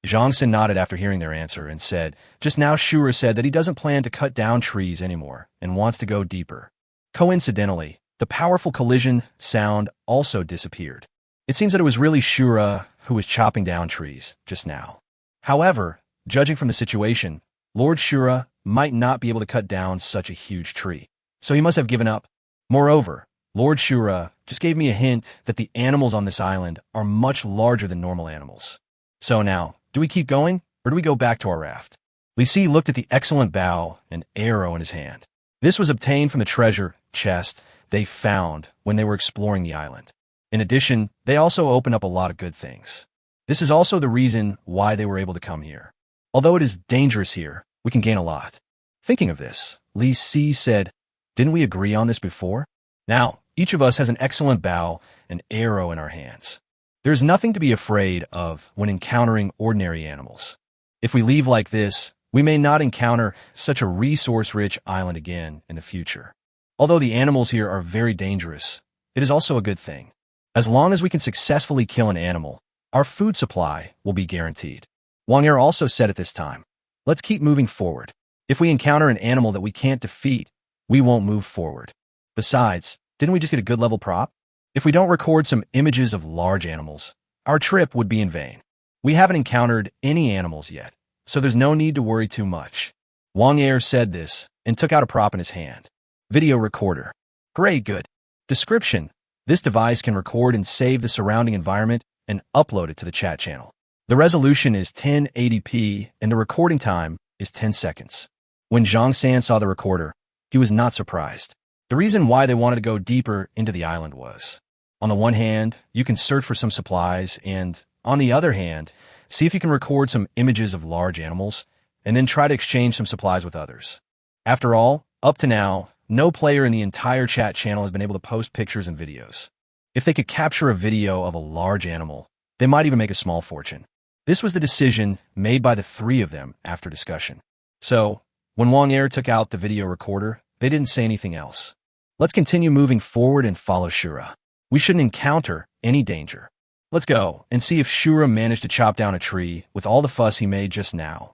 Zhang San nodded after hearing their answer and said, just now Shura said that he doesn't plan to cut down trees anymore and wants to go deeper. Coincidentally, the powerful collision sound also disappeared. It seems that it was really Shura who was chopping down trees just now. However, judging from the situation, Lord Shura might not be able to cut down such a huge tree, so he must have given up. Moreover, Lord Shura just gave me a hint that the animals on this island are much larger than normal animals. So now, do we keep going, or do we go back to our raft? Li Si looked at the excellent bow and arrow in his hand. This was obtained from the treasure chest they found when they were exploring the island. In addition, they also opened up a lot of good things. This is also the reason why they were able to come here. Although it is dangerous here, we can gain a lot. Thinking of this, Li Si said, Didn't we agree on this before? Now, each of us has an excellent bow and arrow in our hands. There's nothing to be afraid of when encountering ordinary animals. If we leave like this, we may not encounter such a resource-rich island again in the future. Although the animals here are very dangerous, it is also a good thing. As long as we can successfully kill an animal, our food supply will be guaranteed. Wang Er also said at this time, let's keep moving forward. If we encounter an animal that we can't defeat, we won't move forward. Besides, didn't we just get a good level prop? If we don't record some images of large animals, our trip would be in vain. We haven't encountered any animals yet, so there's no need to worry too much. Wang Er said this and took out a prop in his hand. Video recorder. Great, good. Description. This device can record and save the surrounding environment and upload it to the chat channel. The resolution is 1080p and the recording time is 10 seconds. When Zhang San saw the recorder, he was not surprised. The reason why they wanted to go deeper into the island was, on the one hand, you can search for some supplies, and on the other hand, see if you can record some images of large animals, and then try to exchange some supplies with others. After all, up to now, no player in the entire chat channel has been able to post pictures and videos. If they could capture a video of a large animal, they might even make a small fortune. This was the decision made by the three of them after discussion. So, when Wang Er took out the video recorder, they didn't say anything else. Let's continue moving forward and follow Shura. We shouldn't encounter any danger. Let's go and see if Shura managed to chop down a tree with all the fuss he made just now.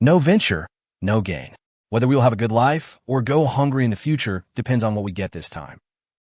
No venture, no gain. Whether we will have a good life or go hungry in the future depends on what we get this time.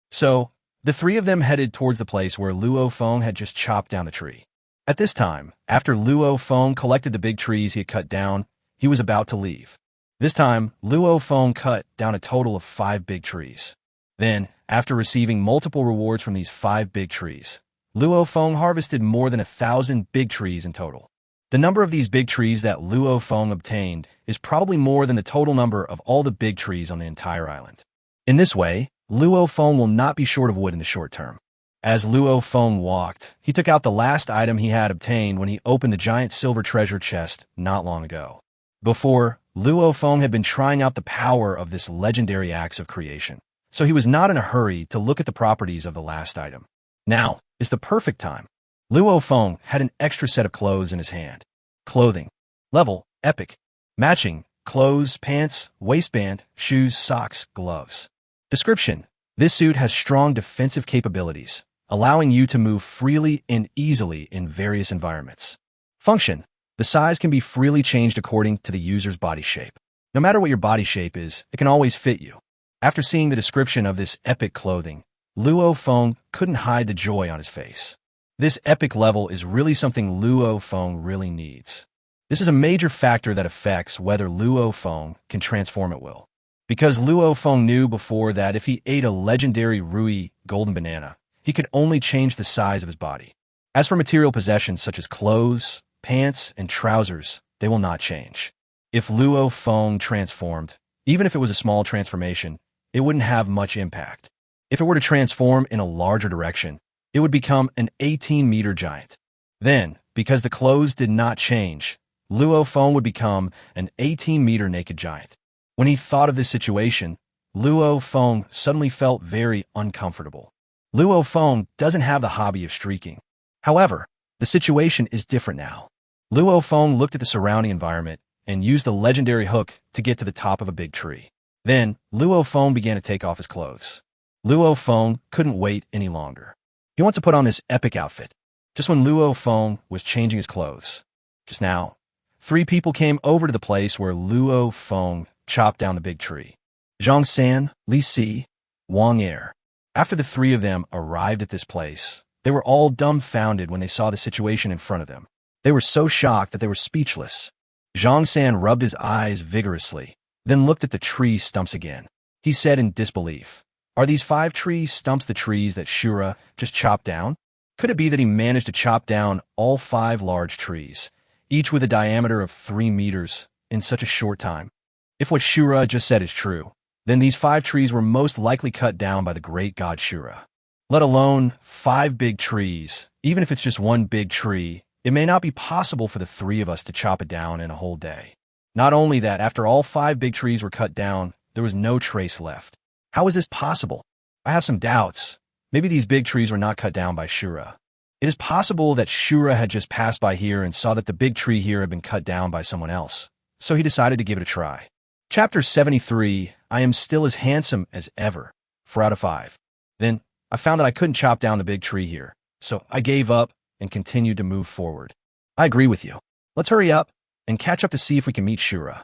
So, the three of them headed towards the place where Luo Feng had just chopped down the tree. At this time, after Luo Feng collected the big trees he had cut down, he was about to leave. This time, Luo Feng cut down a total of 5 big trees. Then, after receiving multiple rewards from these 5 big trees, Luo Feng harvested more than 1,000 big trees in total. The number of these big trees that Luo Feng obtained is probably more than the total number of all the big trees on the entire island. In this way, Luo Feng will not be short of wood in the short term. As Luo Feng walked, he took out the last item he had obtained when he opened the giant silver treasure chest not long ago. Before, Luo Feng had been trying out the power of this legendary axe of creation, so he was not in a hurry to look at the properties of the last item. Now is the perfect time. Luo Feng had an extra set of clothes in his hand. Clothing. Level, epic. Matching, clothes, pants, waistband, shoes, socks, gloves. Description. This suit has strong defensive capabilities, allowing you to move freely and easily in various environments. Function. The size can be freely changed according to the user's body shape. No matter what your body shape is, it can always fit you. After seeing the description of this epic clothing, Luo Feng couldn't hide the joy on his face. This epic level is really something Luo Feng really needs. This is a major factor that affects whether Luo Feng can transform at will. Because Luo Feng knew before that if he ate a legendary Rui golden banana, he could only change the size of his body. As for material possessions such as clothes, pants, and trousers, they will not change. If Luo Feng transformed, even if it was a small transformation, it wouldn't have much impact. If it were to transform in a larger direction, it would become an 18-meter giant. Then, because the clothes did not change, Luo Feng would become an 18-meter naked giant. When he thought of this situation, Luo Feng suddenly felt very uncomfortable. Luo Feng doesn't have the hobby of streaking. However, the situation is different now. Luo Feng looked at the surrounding environment and used the legendary hook to get to the top of a big tree. Then, Luo Feng began to take off his clothes. Luo Feng couldn't wait any longer. He wants to put on this epic outfit. Just when Luo Feng was changing his clothes, just now, 3 people came over to the place where Luo Feng chopped down the big tree. Zhang San, Li Si, Wang Er. After the 3 of them arrived at this place, they were all dumbfounded when they saw the situation in front of them. They were so shocked that they were speechless. Zhang San rubbed his eyes vigorously, then looked at the tree stumps again. He said in disbelief, "Are these 5 tree stumps the trees that Shura just chopped down? Could it be that he managed to chop down all 5 large trees, each with a diameter of 3 meters, in such a short time? If what Shura just said is true, then these 5 trees were most likely cut down by the great god Shura. Let alone 5 big trees, even if it's just one big tree, it may not be possible for the 3 of us to chop it down in a whole day. Not only that, after all 5 big trees were cut down, there was no trace left. How is this possible? I have some doubts. Maybe these big trees were not cut down by Shura. It is possible that Shura had just passed by here and saw that the big tree here had been cut down by someone else, so he decided to give it a try. Chapter 73, I am still as handsome as ever, 4 out of 5. Then, I found that I couldn't chop down the big tree here, so I gave up and continued to move forward. I agree with you. Let's hurry up and catch up to see if we can meet Shura.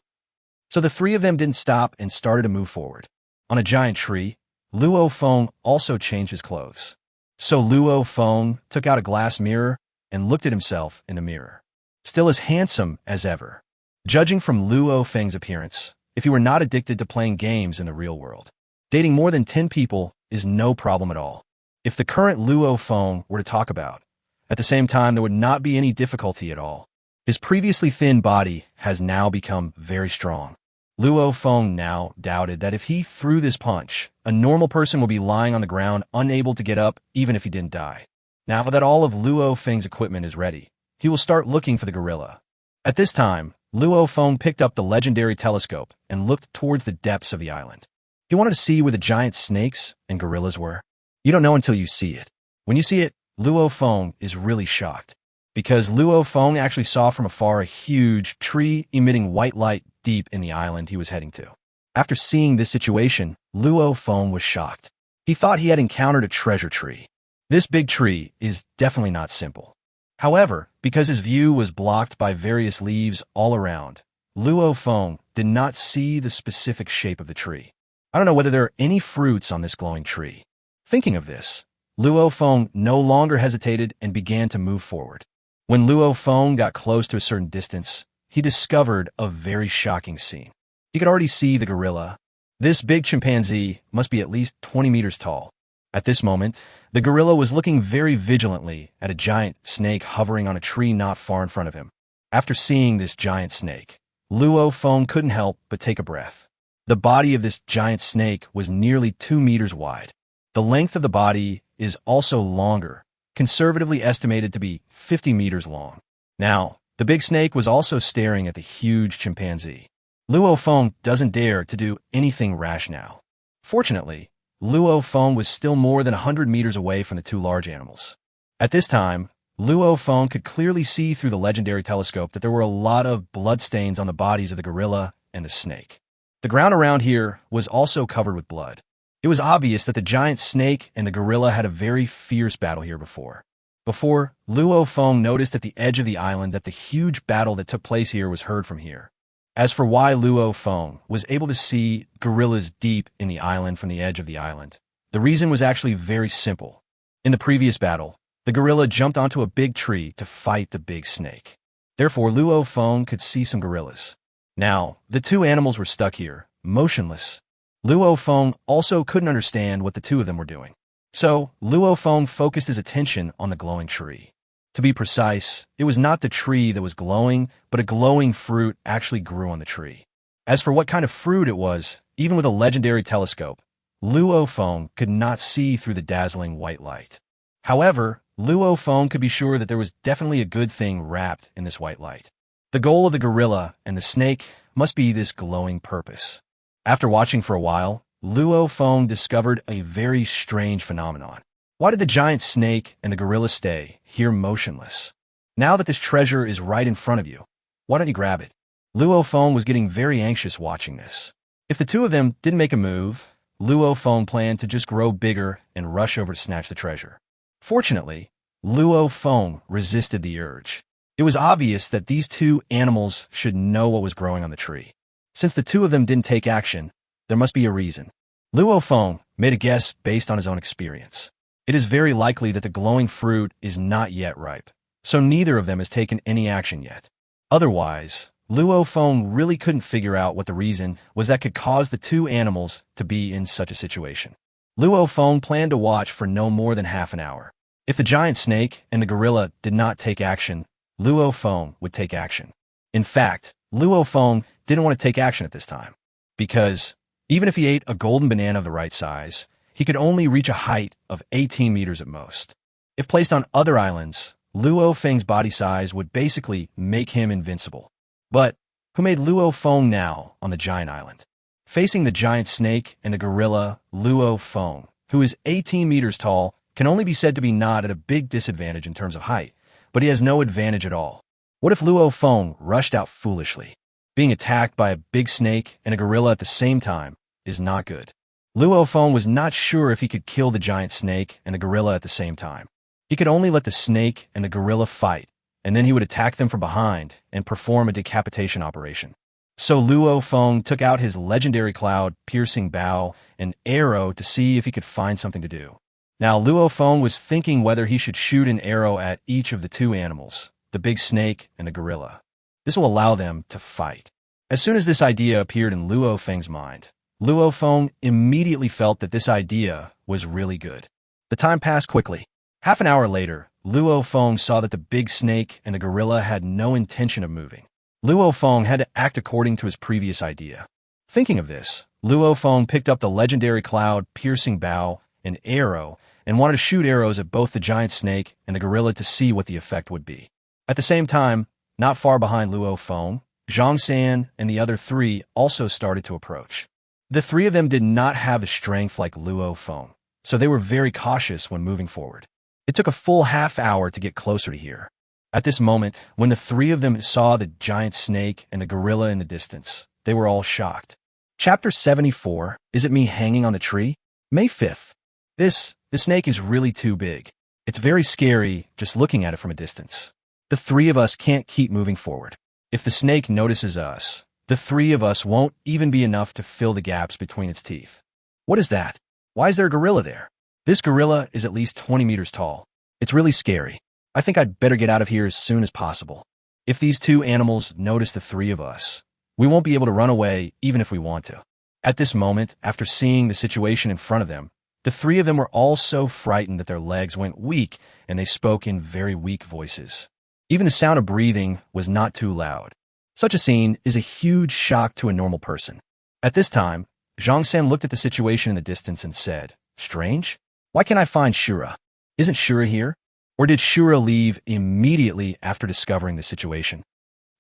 So the three of them didn't stop and started to move forward. On a giant tree, Luo Feng also changed his clothes. So Luo Feng took out a glass mirror and looked at himself in the mirror. Still as handsome as ever. Judging from Luo Feng's appearance, if he were not addicted to playing games in the real world, dating more than 10 people is no problem at all. If the current Luo Feng were to talk about, at the same time there would not be any difficulty at all. His previously thin body has now become very strong. Luo Feng now doubted that if he threw this punch, a normal person would be lying on the ground, unable to get up, even if he didn't die. Now that all of Luo Feng's equipment is ready, he will start looking for the gorilla. At this time, Luo Feng picked up the legendary telescope and looked towards the depths of the island. He wanted to see where the giant snakes and gorillas were. You don't know until you see it. When you see it, Luo Feng is really shocked, because Luo Feng actually saw from afar a huge tree emitting white light deep in the island he was heading to. After seeing this situation, Luo Feng was shocked. He thought he had encountered a treasure tree. This big tree is definitely not simple. However, because his view was blocked by various leaves all around, Luo Feng did not see the specific shape of the tree. I don't know whether there are any fruits on this glowing tree. Thinking of this, Luo Feng no longer hesitated and began to move forward. When Luo Feng got close to a certain distance, he discovered a very shocking scene. He could already see the gorilla. This big chimpanzee must be at least 20 meters tall. At this moment, the gorilla was looking very vigilantly at a giant snake hovering on a tree not far in front of him. After seeing this giant snake, Luo Feng couldn't help but take a breath. The body of this giant snake was nearly 2 meters wide. The length of the body is also longer, conservatively estimated to be 50 meters long. Now, the big snake was also staring at the huge chimpanzee. Luo Feng doesn't dare to do anything rash now. Fortunately, Luo Feng was still more than 100 meters away from the two large animals. At this time, Luo Feng could clearly see through the legendary telescope that there were a lot of bloodstains on the bodies of the gorilla and the snake. The ground around here was also covered with blood. It was obvious that the giant snake and the gorilla had a very fierce battle here before. Luo Feng noticed at the edge of the island that the huge battle that took place here was heard from here. As for why Luo Feng was able to see gorillas deep in the island from the edge of the island, the reason was actually very simple. In the previous battle, the gorilla jumped onto a big tree to fight the big snake. Therefore, Luo Feng could see some gorillas. Now, the two animals were stuck here, motionless. Luo Feng also couldn't understand what the two of them were doing. So, Luo Feng focused his attention on the glowing tree. To be precise, it was not the tree that was glowing, but a glowing fruit actually grew on the tree. As for what kind of fruit it was, even with a legendary telescope, Luo Feng could not see through the dazzling white light. However, Luo Feng could be sure that there was definitely a good thing wrapped in this white light. The goal of the gorilla and the snake must be this glowing purpose. After watching for a while, Luo Feng discovered a very strange phenomenon. Why did the giant snake and the gorilla stay here motionless? Now that this treasure is right in front of you, why don't you grab it? Luo Feng was getting very anxious watching this. If the two of them didn't make a move, Luo Feng planned to just grow bigger and rush over to snatch the treasure. Fortunately, Luo Feng resisted the urge. It was obvious that these two animals should know what was growing on the tree. Since the two of them didn't take action, there must be a reason. Luo Feng made a guess based on his own experience. It is very likely that the glowing fruit is not yet ripe, so neither of them has taken any action yet. Otherwise, Luo Feng really couldn't figure out what the reason was that could cause the two animals to be in such a situation. Luo Feng planned to watch for no more than half an hour. If the giant snake and the gorilla did not take action, Luo Feng would take action. In fact, Luo Feng didn't want to take action at this time, because even if he ate a golden banana of the right size, he could only reach a height of 18 meters at most. If placed on other islands, Luo Feng's body size would basically make him invincible. But who made Luo Feng now on the giant island? Facing the giant snake and the gorilla, Luo Feng, who is 18 meters tall, can only be said to be not at a big disadvantage in terms of height, but he has no advantage at all. What if Luo Feng rushed out foolishly? Being attacked by a big snake and a gorilla at the same time is not good. Luo Feng was not sure if he could kill the giant snake and the gorilla at the same time. He could only let the snake and the gorilla fight, and then he would attack them from behind and perform a decapitation operation. So Luo Feng took out his legendary cloud-piercing bow and arrow to see if he could find something to do. Now Luo Feng was thinking whether he should shoot an arrow at each of the two animals, the big snake and the gorilla. This will allow them to fight. As soon as this idea appeared in Luo Feng's mind, Luo Feng immediately felt that this idea was really good. The time passed quickly. Half an hour later, Luo Feng saw that the big snake and the gorilla had no intention of moving. Luo Feng had to act according to his previous idea. Thinking of this, Luo Feng picked up the legendary cloud-piercing bow and arrow and wanted to shoot arrows at both the giant snake and the gorilla to see what the effect would be. At the same time, not far behind Luo Feng, Zhang San and the other three also started to approach. The three of them did not have the strength like Luo Feng, so they were very cautious when moving forward. It took a full half hour to get closer to here. At this moment, when the three of them saw the giant snake and the gorilla in the distance, they were all shocked. Chapter 74, Is It Me Hanging on the Tree? May 5th. The snake is really too big. It's very scary just looking at it from a distance. The three of us can't keep moving forward. If the snake notices us, the three of us won't even be enough to fill the gaps between its teeth. What is that? Why is there a gorilla there? This gorilla is at least 20 meters tall. It's really scary. I think I'd better get out of here as soon as possible. If these two animals notice the three of us, we won't be able to run away even if we want to. At this moment, after seeing the situation in front of them, the three of them were all so frightened that their legs went weak and they spoke in very weak voices. Even the sound of breathing was not too loud. Such a scene is a huge shock to a normal person. At this time, Zhang San looked at the situation in the distance and said, "Strange? Why can't I find Shura? Isn't Shura here? Or did Shura leave immediately after discovering the situation?"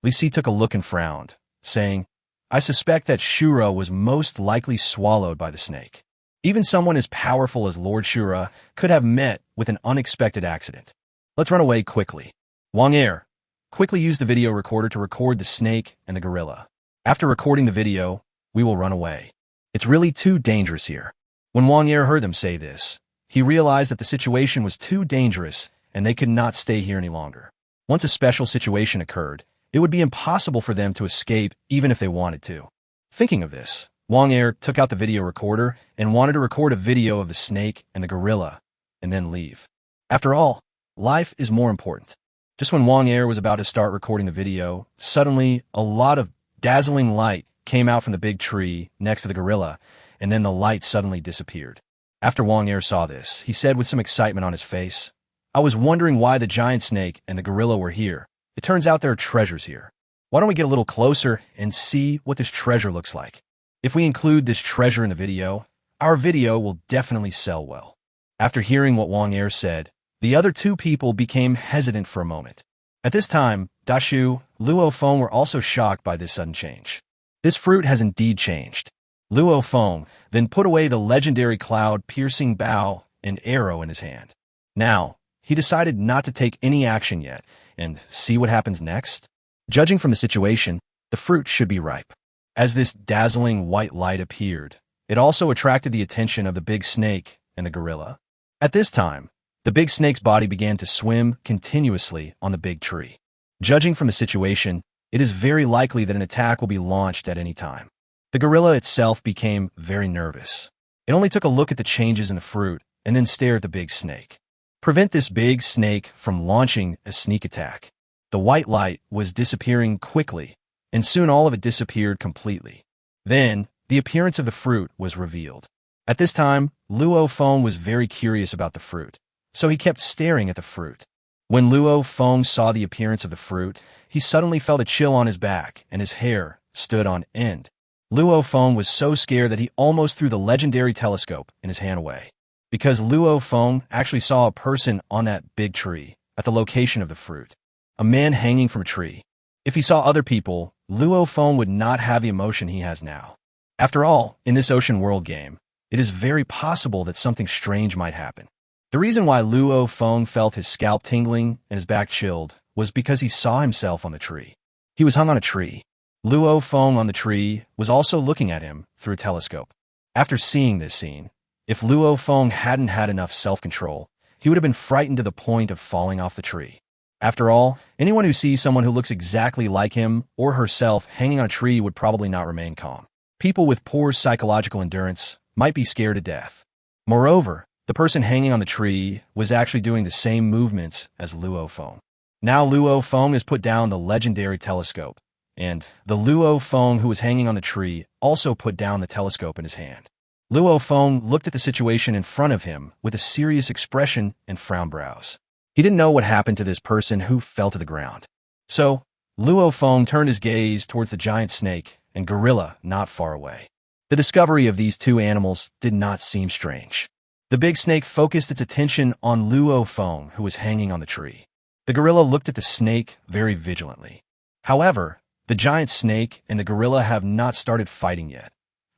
Li Si took a look and frowned, saying, "I suspect that Shura was most likely swallowed by the snake. Even someone as powerful as Lord Shura could have met with an unexpected accident. Let's run away quickly. Wang Er, quickly use the video recorder to record the snake and the gorilla. After recording the video, we will run away. It's really too dangerous here." When Wang Er heard them say this, he realized that the situation was too dangerous and they could not stay here any longer. Once a special situation occurred, it would be impossible for them to escape even if they wanted to. Thinking of this, Wang Er took out the video recorder and wanted to record a video of the snake and the gorilla, and then leave. After all, life is more important. Just when Wang Er was about to start recording the video, suddenly a lot of dazzling light came out from the big tree next to the gorilla, and then the light suddenly disappeared. After Wang Er saw this, he said with some excitement on his face, "I was wondering why the giant snake and the gorilla were here. It turns out there are treasures here. Why don't we get a little closer and see what this treasure looks like? If we include this treasure in the video, our video will definitely sell well." After hearing what Wang Er said, the other two people became hesitant for a moment. At this time, Dashu, Luo Feng were also shocked by this sudden change. This fruit has indeed changed. Luo Feng then put away the legendary cloud-piercing bow and arrow in his hand. Now, he decided not to take any action yet and see what happens next. Judging from the situation, the fruit should be ripe. As this dazzling white light appeared, it also attracted the attention of the big snake and the gorilla. At this time, the big snake's body began to swim continuously on the big tree. Judging from the situation, it is very likely that an attack will be launched at any time. The gorilla itself became very nervous. It only took a look at the changes in the fruit and then stared at the big snake. Prevent this big snake from launching a sneak attack. The white light was disappearing quickly, and soon all of it disappeared completely. Then, the appearance of the fruit was revealed. At this time, Luo Feng was very curious about the fruit, so he kept staring at the fruit. When Luo Feng saw the appearance of the fruit, he suddenly felt a chill on his back, and his hair stood on end. Luo Feng was so scared that he almost threw the legendary telescope in his hand away, because Luo Feng actually saw a person on that big tree at the location of the fruit, a man hanging from a tree. If he saw other people, Luo Feng would not have the emotion he has now. After all, in this ocean world game, it is very possible that something strange might happen. The reason why Luo Feng felt his scalp tingling and his back chilled was because he saw himself on the tree. He was hung on a tree. Luo Feng on the tree was also looking at him through a telescope. After seeing this scene, if Luo Feng hadn't had enough self-control, he would have been frightened to the point of falling off the tree. After all, anyone who sees someone who looks exactly like him or herself hanging on a tree would probably not remain calm. People with poor psychological endurance might be scared to death. Moreover, the person hanging on the tree was actually doing the same movements as Luo Feng. Now Luo Feng has put down the legendary telescope, and the Luo Feng who was hanging on the tree also put down the telescope in his hand. Luo Feng looked at the situation in front of him with a serious expression and frowned brows. He didn't know what happened to this person who fell to the ground. So, Luo Feng turned his gaze towards the giant snake and gorilla not far away. The discovery of these two animals did not seem strange. The big snake focused its attention on Luo Feng, who was hanging on the tree. The gorilla looked at the snake very vigilantly. However, the giant snake and the gorilla have not started fighting yet.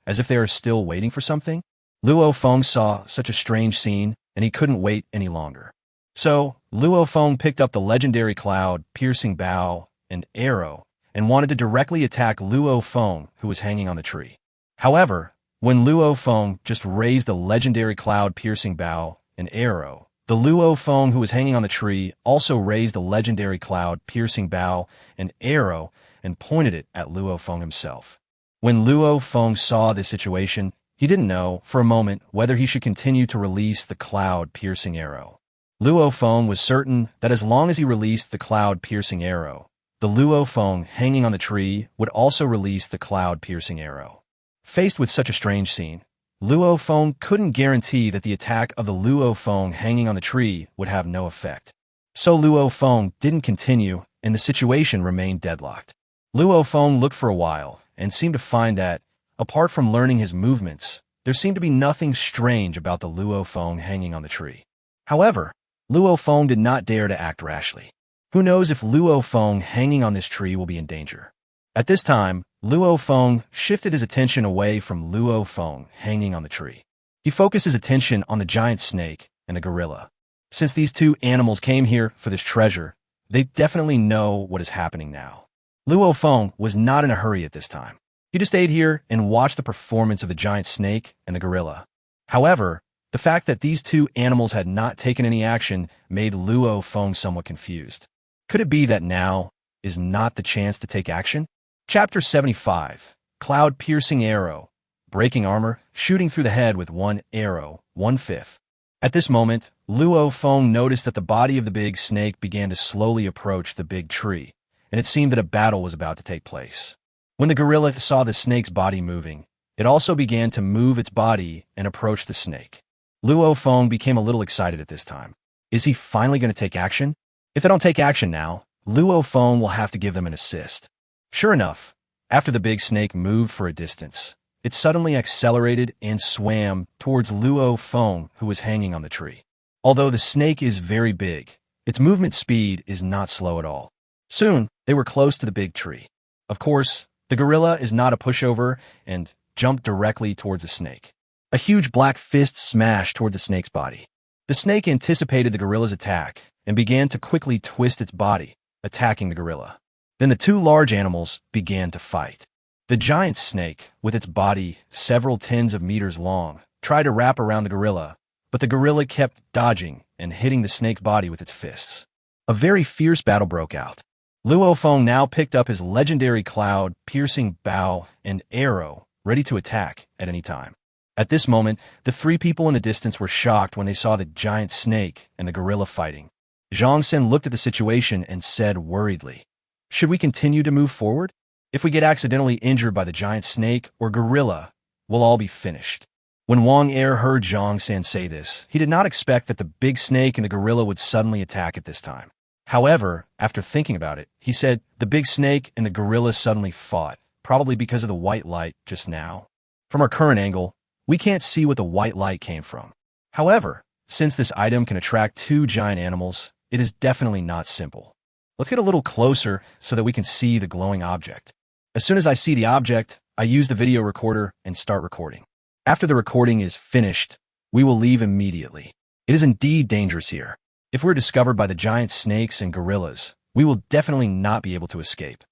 As if they are still waiting for something, Luo Feng saw such a strange scene and he couldn't wait any longer. So, Luo Feng picked up the legendary cloud-piercing bow and arrow and wanted to directly attack Luo Feng, who was hanging on the tree. However, when Luo Feng just raised the legendary cloud-piercing bow and arrow, the Luo Feng who was hanging on the tree also raised the legendary cloud-piercing bow and arrow and pointed it at Luo Feng himself. When Luo Feng saw this situation, he didn't know, for a moment, whether he should continue to release the cloud-piercing arrow. Luo Feng was certain that as long as he released the cloud-piercing arrow, the Luo Feng hanging on the tree would also release the cloud-piercing arrow. Faced with such a strange scene, Luo Feng couldn't guarantee that the attack of the Luo Feng hanging on the tree would have no effect. So Luo Feng didn't continue, and the situation remained deadlocked. Luo Feng looked for a while and seemed to find that, apart from learning his movements, there seemed to be nothing strange about the Luo Feng hanging on the tree. However, Luo Feng did not dare to act rashly. Who knows if Luo Feng hanging on this tree will be in danger? At this time, Luo Feng shifted his attention away from Luo Feng hanging on the tree. He focused his attention on the giant snake and the gorilla. Since these two animals came here for this treasure, they definitely know what is happening now. Luo Feng was not in a hurry at this time. He just stayed here and watched the performance of the giant snake and the gorilla. However, the fact that these two animals had not taken any action made Luo Feng somewhat confused. Could it be that now is not the chance to take action? Chapter 75, Cloud-Piercing Arrow, Breaking Armor, Shooting Through the Head with One Arrow, 1/5. At this moment, Luo Feng noticed that the body of the big snake began to slowly approach the big tree, and it seemed that a battle was about to take place. When the gorilla saw the snake's body moving, it also began to move its body and approach the snake. Luo Feng became a little excited at this time. Is he finally going to take action? If they don't take action now, Luo Feng will have to give them an assist. Sure enough, after the big snake moved for a distance, it suddenly accelerated and swam towards Luo Feng, who was hanging on the tree. Although the snake is very big, its movement speed is not slow at all. Soon, they were close to the big tree. Of course, the gorilla is not a pushover and jumped directly towards the snake. A huge black fist smashed toward the snake's body. The snake anticipated the gorilla's attack and began to quickly twist its body, attacking the gorilla. Then the two large animals began to fight. The giant snake, with its body several tens of meters long, tried to wrap around the gorilla, but the gorilla kept dodging and hitting the snake's body with its fists. A very fierce battle broke out. Luo Feng now picked up his legendary cloud-piercing bow and arrow, ready to attack at any time. At this moment, the three people in the distance were shocked when they saw the giant snake and the gorilla fighting. Zhang Sen looked at the situation and said worriedly, "Should we continue to move forward? If we get accidentally injured by the giant snake or gorilla, we'll all be finished." When Wang Er heard Zhang Sen say this, he did not expect that the big snake and the gorilla would suddenly attack at this time. However, after thinking about it, he said the big snake and the gorilla suddenly fought, probably because of the white light just now. From our current angle, we can't see what the white light came from. However, since this item can attract two giant animals, it is definitely not simple. Let's get a little closer so that we can see the glowing object. As soon as I see the object, I use the video recorder and start recording. After the recording is finished, we will leave immediately. It is indeed dangerous here. If we're discovered by the giant snakes and gorillas, we will definitely not be able to escape.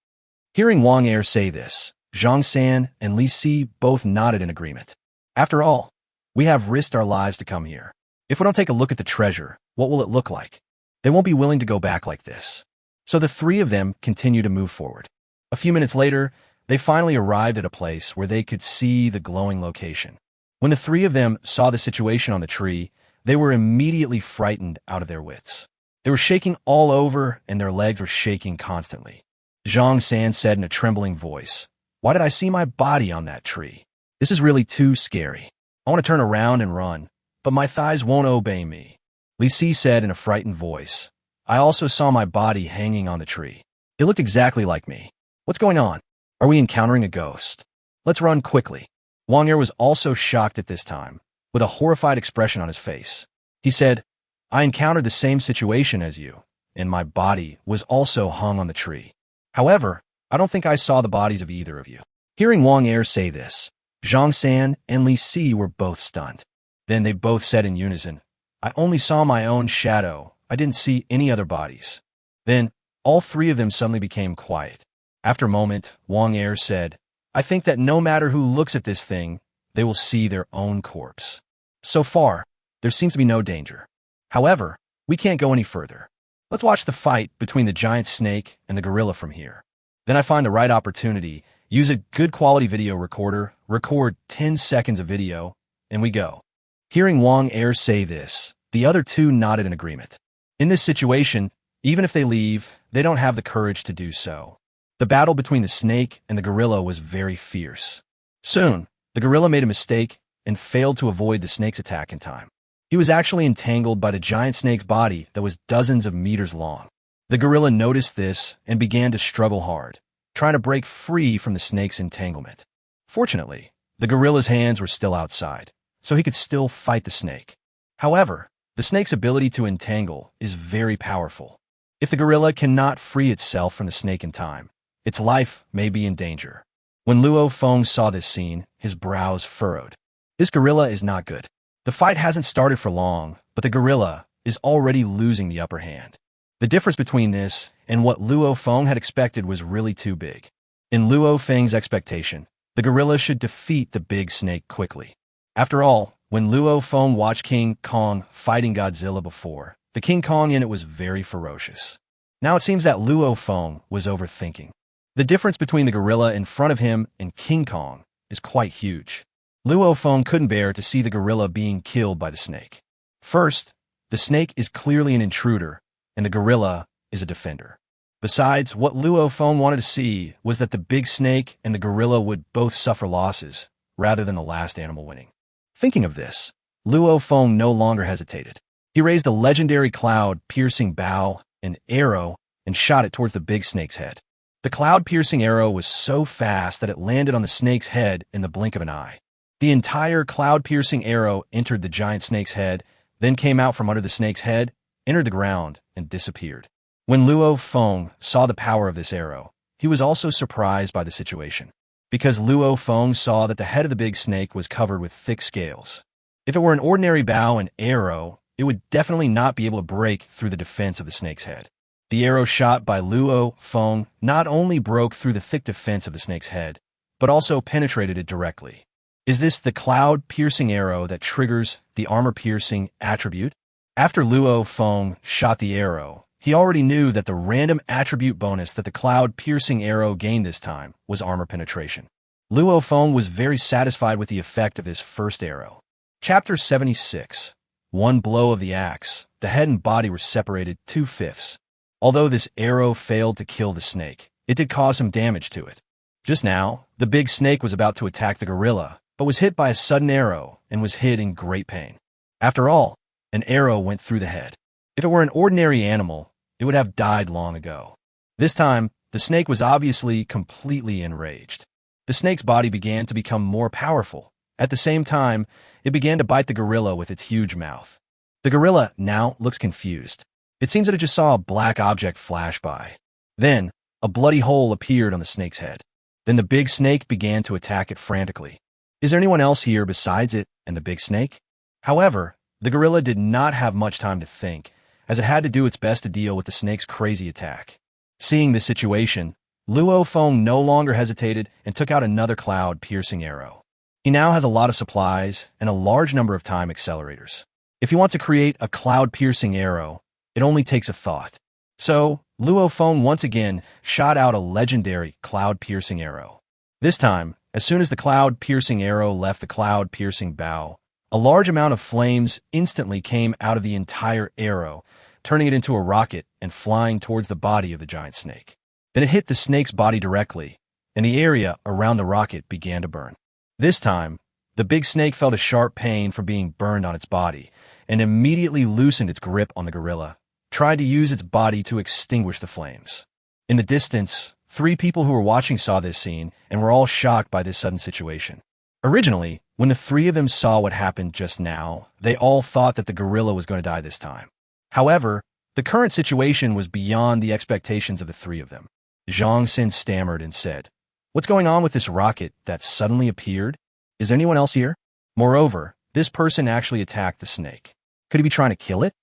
Hearing Wang Er say this, Zhang San and Li Si both nodded in agreement. After all, we have risked our lives to come here. If we don't take a look at the treasure, what will it look like? They won't be willing to go back like this. So the three of them continue to move forward. A few minutes later, they finally arrived at a place where they could see the glowing location. When the three of them saw the situation on the tree, they were immediately frightened out of their wits. They were shaking all over and their legs were shaking constantly. Zhang San said in a trembling voice, "Why did I see my body on that tree? This is really too scary. I want to turn around and run, but my thighs won't obey me." Li Si said in a frightened voice, "I also saw my body hanging on the tree. It looked exactly like me. What's going on? Are we encountering a ghost? Let's run quickly." Wang Er was also shocked at this time, with a horrified expression on his face. He said, "I encountered the same situation as you, and my body was also hung on the tree. However, I don't think I saw the bodies of either of you." Hearing Wang Er say this, Zhang San and Li Si were both stunned. Then they both said in unison, "I only saw my own shadow. I didn't see any other bodies." Then all three of them suddenly became quiet. After a moment, Wang Er said, "I think that no matter who looks at this thing, they will see their own corpse. So far, there seems to be no danger. However, we can't go any further. Let's watch the fight between the giant snake and the gorilla from here. Then I find the right opportunity, use a good quality video recorder, record 10 seconds of video, and we go." Hearing Wang Er say this, the other two nodded in agreement. In this situation, even if they leave, they don't have the courage to do so. The battle between the snake and the gorilla was very fierce. Soon, the gorilla made a mistake and failed to avoid the snake's attack in time. He was actually entangled by the giant snake's body that was dozens of meters long. The gorilla noticed this and began to struggle hard, trying to break free from the snake's entanglement. Fortunately, the gorilla's hands were still outside, so he could still fight the snake. However, the snake's ability to entangle is very powerful. If the gorilla cannot free itself from the snake in time, its life may be in danger. When Luo Feng saw this scene, his brows furrowed. This gorilla is not good. The fight hasn't started for long, but the gorilla is already losing the upper hand. The difference between this and what Luo Feng had expected was really too big. In Luo Feng's expectation, the gorilla should defeat the big snake quickly. After all, when Luo Feng watched King Kong fighting Godzilla before, the King Kong in it was very ferocious. Now it seems that Luo Feng was overthinking. The difference between the gorilla in front of him and King Kong is quite huge. Luo Feng couldn't bear to see the gorilla being killed by the snake. First, the snake is clearly an intruder, and the gorilla is a defender. Besides, what Luo Feng wanted to see was that the big snake and the gorilla would both suffer losses, rather than the last animal winning. Thinking of this, Luo Feng no longer hesitated. He raised a legendary cloud-piercing bow and arrow and shot it towards the big snake's head. The cloud-piercing arrow was so fast that it landed on the snake's head in the blink of an eye. The entire cloud-piercing arrow entered the giant snake's head, then came out from under the snake's head, entered the ground, and disappeared. When Luo Feng saw the power of this arrow, he was also surprised by the situation, because Luo Feng saw that the head of the big snake was covered with thick scales. If it were an ordinary bow and arrow, it would definitely not be able to break through the defense of the snake's head. The arrow shot by Luo Feng not only broke through the thick defense of the snake's head, but also penetrated it directly. Is this the cloud-piercing arrow that triggers the armor-piercing attribute? After Luo Feng shot the arrow, he already knew that the random attribute bonus that the cloud-piercing arrow gained this time was armor penetration. Luo Feng was very satisfied with the effect of his first arrow. Chapter 76. One blow of the axe, the head and body were separated 2/5. Although this arrow failed to kill the snake, it did cause some damage to it. Just now, the big snake was about to attack the gorilla, but was hit by a sudden arrow and was hit in great pain. After all, an arrow went through the head. If it were an ordinary animal, it would have died long ago. This time, the snake was obviously completely enraged. The snake's body began to become more powerful. At the same time, it began to bite the gorilla with its huge mouth. The gorilla now looks confused. It seems that it just saw a black object flash by. Then, a bloody hole appeared on the snake's head. Then the big snake began to attack it frantically. Is there anyone else here besides it and the big snake? However, the gorilla did not have much time to think, as it had to do its best to deal with the snake's crazy attack. Seeing this situation, Luo Feng no longer hesitated and took out another cloud-piercing arrow. He now has a lot of supplies and a large number of time accelerators. If he wants to create a cloud-piercing arrow, it only takes a thought. So, Luo Feng once again shot out a legendary cloud-piercing arrow. This time, as soon as the cloud-piercing arrow left the cloud-piercing bow, a large amount of flames instantly came out of the entire arrow, turning it into a rocket and flying towards the body of the giant snake. Then it hit the snake's body directly, and the area around the rocket began to burn. This time, the big snake felt a sharp pain from being burned on its body, and immediately loosened its grip on the gorilla, tried to use its body to extinguish the flames. In the distance, 3 people who were watching saw this scene and were all shocked by this sudden situation. Originally, when the 3 of them saw what happened just now, they all thought that the gorilla was going to die this time. However, the current situation was beyond the expectations of the 3 of them. Zhang Xin stammered and said, "What's going on with this rocket that suddenly appeared? Is there anyone else here?" Moreover, this person actually attacked the snake. Could he be trying to kill it?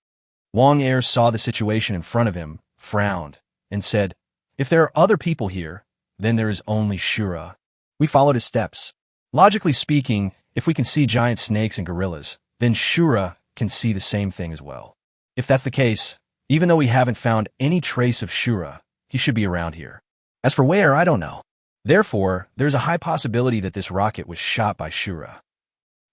Wang Er saw the situation in front of him, frowned, and said, "If there are other people here, then there is only Shura." We followed his steps. Logically speaking, if we can see giant snakes and gorillas, then Shura can see the same thing as well. If that's the case, even though we haven't found any trace of Shura, he should be around here. As for where, I don't know. Therefore, there's a high possibility that this rocket was shot by Shura.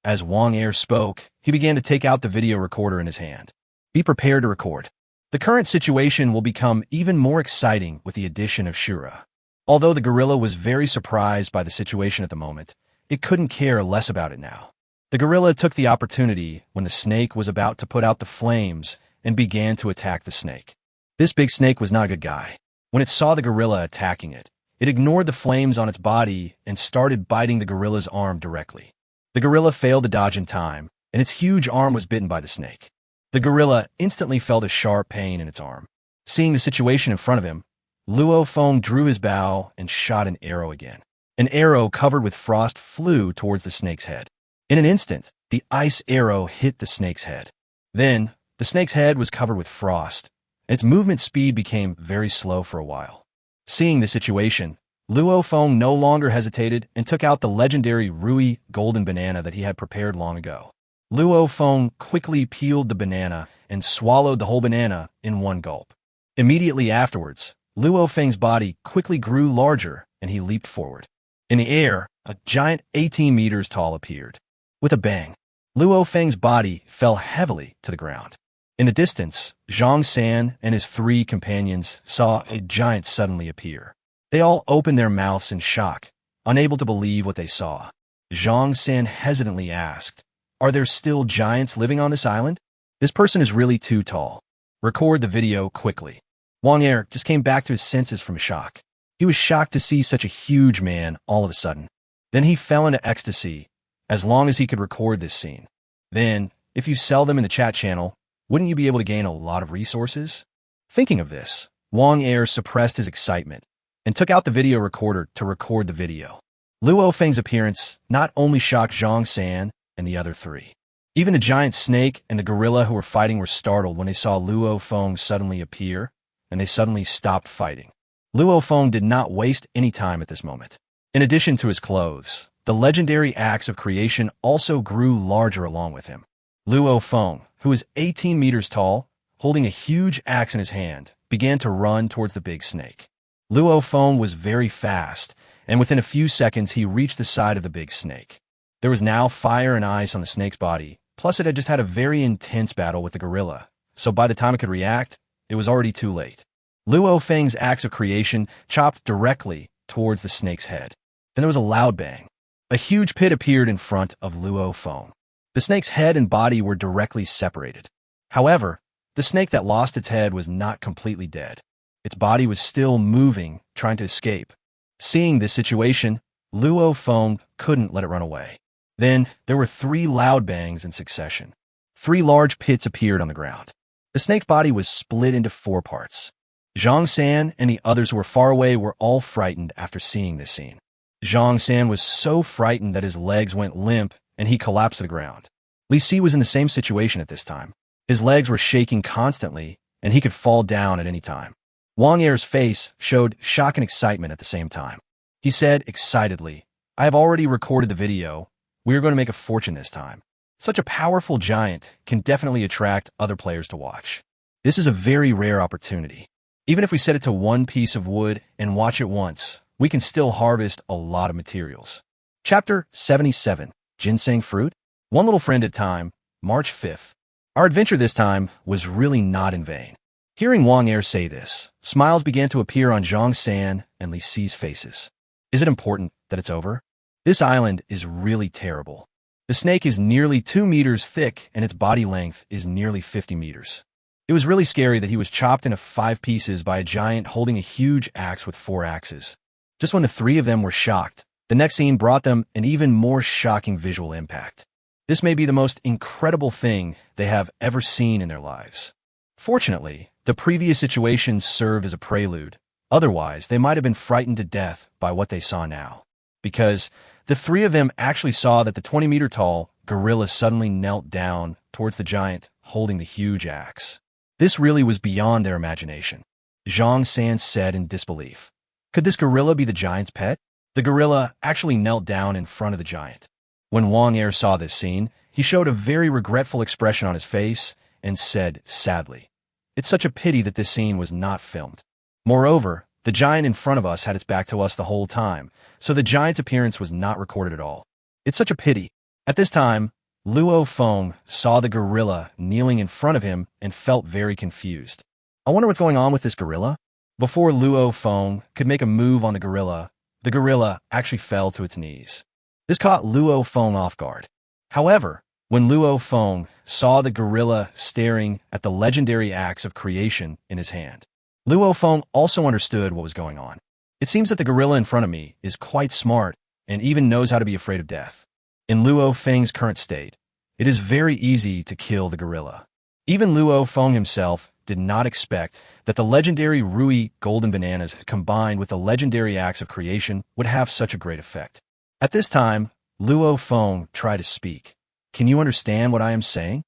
As Wang Er spoke, he began to take out the video recorder in his hand. Be prepared to record. The current situation will become even more exciting with the addition of Shura. Although the gorilla was very surprised by the situation at the moment, it couldn't care less about it now. The gorilla took the opportunity when the snake was about to put out the flames and began to attack the snake. This big snake was not a good guy. When it saw the gorilla attacking it, it ignored the flames on its body and started biting the gorilla's arm directly. The gorilla failed to dodge in time, and its huge arm was bitten by the snake. The gorilla instantly felt a sharp pain in its arm. Seeing the situation in front of him, Luo Feng drew his bow and shot an arrow again. An arrow covered with frost flew towards the snake's head. In an instant, the ice arrow hit the snake's head. Then, the snake's head was covered with frost, and its movement speed became very slow for a while. Seeing the situation, Luo Feng no longer hesitated and took out the legendary Rui golden banana that he had prepared long ago. Luo Feng quickly peeled the banana and swallowed the whole banana in one gulp. Immediately afterwards, Luo Feng's body quickly grew larger and he leaped forward. In the air, a giant 18 meters tall appeared. With a bang, Luo Feng's body fell heavily to the ground. In the distance, Zhang San and his 3 companions saw a giant suddenly appear. They all opened their mouths in shock, unable to believe what they saw. Zhang San hesitantly asked, "Are there still giants living on this island? This person is really too tall. Record the video quickly." Wang Er just came back to his senses from shock. He was shocked to see such a huge man all of a sudden. Then he fell into ecstasy, as long as he could record this scene. Then, if you sell them in the chat channel, wouldn't you be able to gain a lot of resources? Thinking of this, Wang Er suppressed his excitement and took out the video recorder to record the video. Luo Feng's appearance not only shocked Zhang San and the other 3. Even the giant snake and the gorilla who were fighting were startled when they saw Luo Feng suddenly appear, and they suddenly stopped fighting. Luo Feng did not waste any time at this moment. In addition to his clothes, the legendary axe of creation also grew larger along with him. Luo Feng, who was 18 meters tall, holding a huge axe in his hand, began to run towards the big snake. Luo Feng was very fast, and within a few seconds he reached the side of the big snake. There was now fire and ice on the snake's body, plus it had just had a very intense battle with the gorilla, so by the time it could react, it was already too late. Luo Feng's axe of creation chopped directly towards the snake's head. Then there was a loud bang. A huge pit appeared in front of Luo Feng. The snake's head and body were directly separated. However, the snake that lost its head was not completely dead. Its body was still moving, trying to escape. Seeing this situation, Luo Feng couldn't let it run away. Then, there were 3 loud bangs in succession. 3 large pits appeared on the ground. The snake's body was split into 4 parts. Zhang San and the others who were far away were all frightened after seeing this scene. Zhang San was so frightened that his legs went limp and he collapsed to the ground. Li Si was in the same situation at this time. His legs were shaking constantly and he could fall down at any time. Wang Er's face showed shock and excitement at the same time. He said excitedly, "I have already recorded the video. We are going to make a fortune this time. Such a powerful giant can definitely attract other players to watch. This is a very rare opportunity. Even if we set it to one piece of wood and watch it once, we can still harvest a lot of materials." Chapter 77, Ginseng Fruit? One little friend at a time, March 5th. Our adventure this time was really not in vain. Hearing Wang Er say this, smiles began to appear on Zhang San and Li Si's faces. Is it important that it's over? This island is really terrible. The snake is nearly 2 meters thick and its body length is nearly 50 meters. It was really scary that he was chopped into 5 pieces by a giant holding a huge axe with 4 axes. Just when the 3 of them were shocked, the next scene brought them an even more shocking visual impact. This may be the most incredible thing they have ever seen in their lives. Fortunately, the previous situations serve as a prelude. Otherwise, they might have been frightened to death by what they saw now. Because the 3 of them actually saw that the 20-meter-tall gorilla suddenly knelt down towards the giant holding the huge axe. This really was beyond their imagination. Zhang San said in disbelief. Could this gorilla be the giant's pet? The gorilla actually knelt down in front of the giant. When Wang Er saw this scene, he showed a very regretful expression on his face and said sadly, "It's such a pity that this scene was not filmed. Moreover, the giant in front of us had its back to us the whole time, so the giant's appearance was not recorded at all. It's such a pity." At this time, Luo Feng saw the gorilla kneeling in front of him and felt very confused. I wonder what's going on with this gorilla? Before Luo Feng could make a move on the gorilla actually fell to its knees. This caught Luo Feng off guard. However, when Luo Feng saw the gorilla staring at the legendary axe of creation in his hand, Luo Feng also understood what was going on. It seems that the gorilla in front of me is quite smart and even knows how to be afraid of death. In Luo Feng's current state, it is very easy to kill the gorilla. Even Luo Feng himself did not expect that the legendary Rui golden bananas combined with the legendary axe of creation would have such a great effect. At this time, Luo Feng tried to speak. "Can you understand what I am saying?"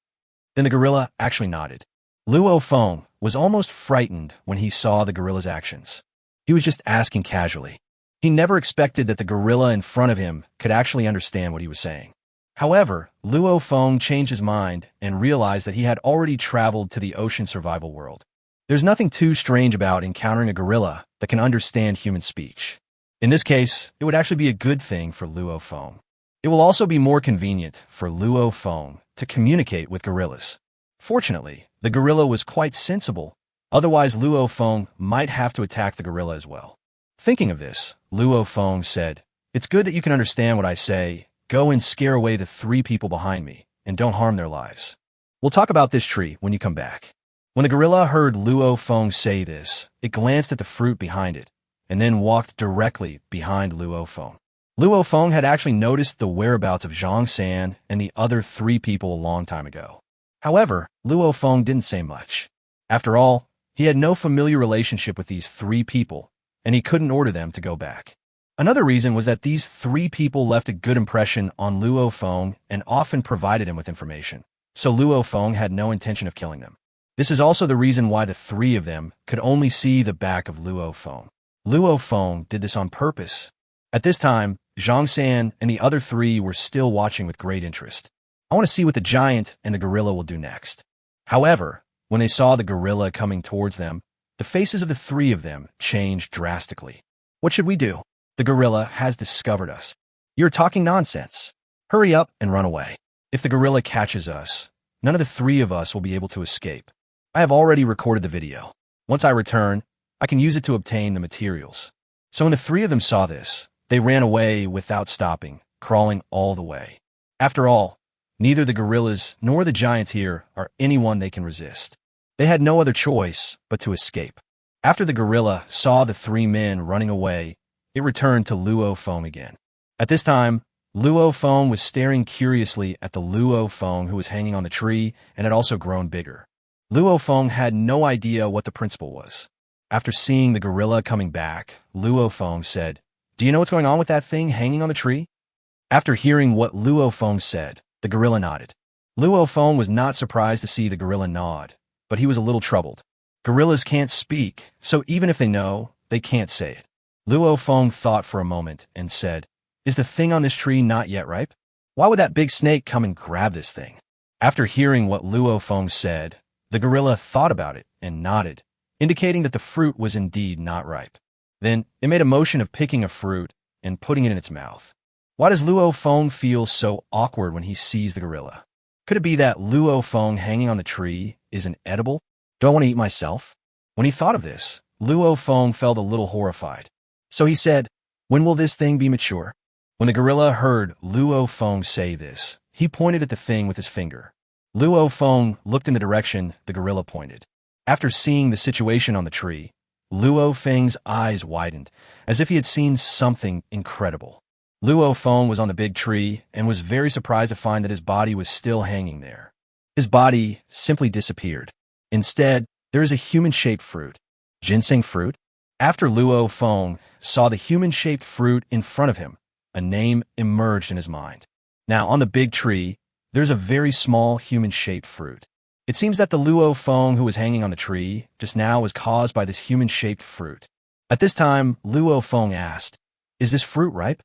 Then the gorilla actually nodded. Luo Feng was almost frightened when he saw the gorilla's actions. He was just asking casually. He never expected that the gorilla in front of him could actually understand what he was saying. However, Luo Feng changed his mind and realized that he had already traveled to the ocean survival world. There's nothing too strange about encountering a gorilla that can understand human speech. In this case, it would actually be a good thing for Luo Feng. It will also be more convenient for Luo Feng to communicate with gorillas. Fortunately, the gorilla was quite sensible, otherwise Luo Feng might have to attack the gorilla as well. Thinking of this, Luo Feng said, "It's good that you can understand what I say. Go and scare away the 3 people behind me, and don't harm their lives. We'll talk about this tree when you come back." When the gorilla heard Luo Feng say this, it glanced at the fruit behind it, and then walked directly behind Luo Feng. Luo Feng had actually noticed the whereabouts of Zhang San and the other 3 people a long time ago. However, Luo Feng didn't say much. After all, he had no familiar relationship with these 3 people, and he couldn't order them to go back. Another reason was that these 3 people left a good impression on Luo Feng and often provided him with information, so Luo Feng had no intention of killing them. This is also the reason why the 3 of them could only see the back of Luo Feng. Luo Feng did this on purpose. At this time, Zhang San and the other 3 were still watching with great interest. I want to see what the giant and the gorilla will do next. However, when they saw the gorilla coming towards them, the faces of the 3 of them changed drastically. What should we do? The gorilla has discovered us. You're talking nonsense. Hurry up and run away. If the gorilla catches us, none of the 3 of us will be able to escape. I have already recorded the video. Once I return, I can use it to obtain the materials. So when the 3 of them saw this, they ran away without stopping, crawling all the way. After all, neither the gorillas nor the giants here are anyone they can resist. They had no other choice but to escape. After the gorilla saw the 3 men running away, it returned to Luo Feng again. At this time, Luo Feng was staring curiously at the Luo Feng who was hanging on the tree and had also grown bigger. Luo Feng had no idea what the principle was. After seeing the gorilla coming back, Luo Feng said, Do you know what's going on with that thing hanging on the tree? After hearing what Luo Feng said, the gorilla nodded. Luo Feng was not surprised to see the gorilla nod, but he was a little troubled. Gorillas can't speak, so even if they know, they can't say it. Luo Feng thought for a moment and said, "Is the thing on this tree not yet ripe? Why would that big snake come and grab this thing?" After hearing what Luo Feng said, the gorilla thought about it and nodded, indicating that the fruit was indeed not ripe. Then it made a motion of picking a fruit and putting it in its mouth. Why does Luo Feng feel so awkward when he sees the gorilla? Could it be that Luo Feng hanging on the tree isn't edible? Do I want to eat myself? When he thought of this, Luo Feng felt a little horrified. So he said, "When will this thing be mature?" When the gorilla heard Luo Feng say this, he pointed at the thing with his finger. Luo Feng looked in the direction the gorilla pointed. After seeing the situation on the tree, Luo Feng's eyes widened, as if he had seen something incredible. Luo Feng was on the big tree and was very surprised to find that his body was still hanging there. His body simply disappeared. Instead, there is a human-shaped fruit. Ginseng fruit? After Luo Feng saw the human-shaped fruit in front of him, a name emerged in his mind. Now, on the big tree, there's a very small human-shaped fruit. It seems that the Luo Feng who was hanging on the tree just now was caused by this human-shaped fruit. At this time, Luo Feng asked, "Is this fruit ripe?"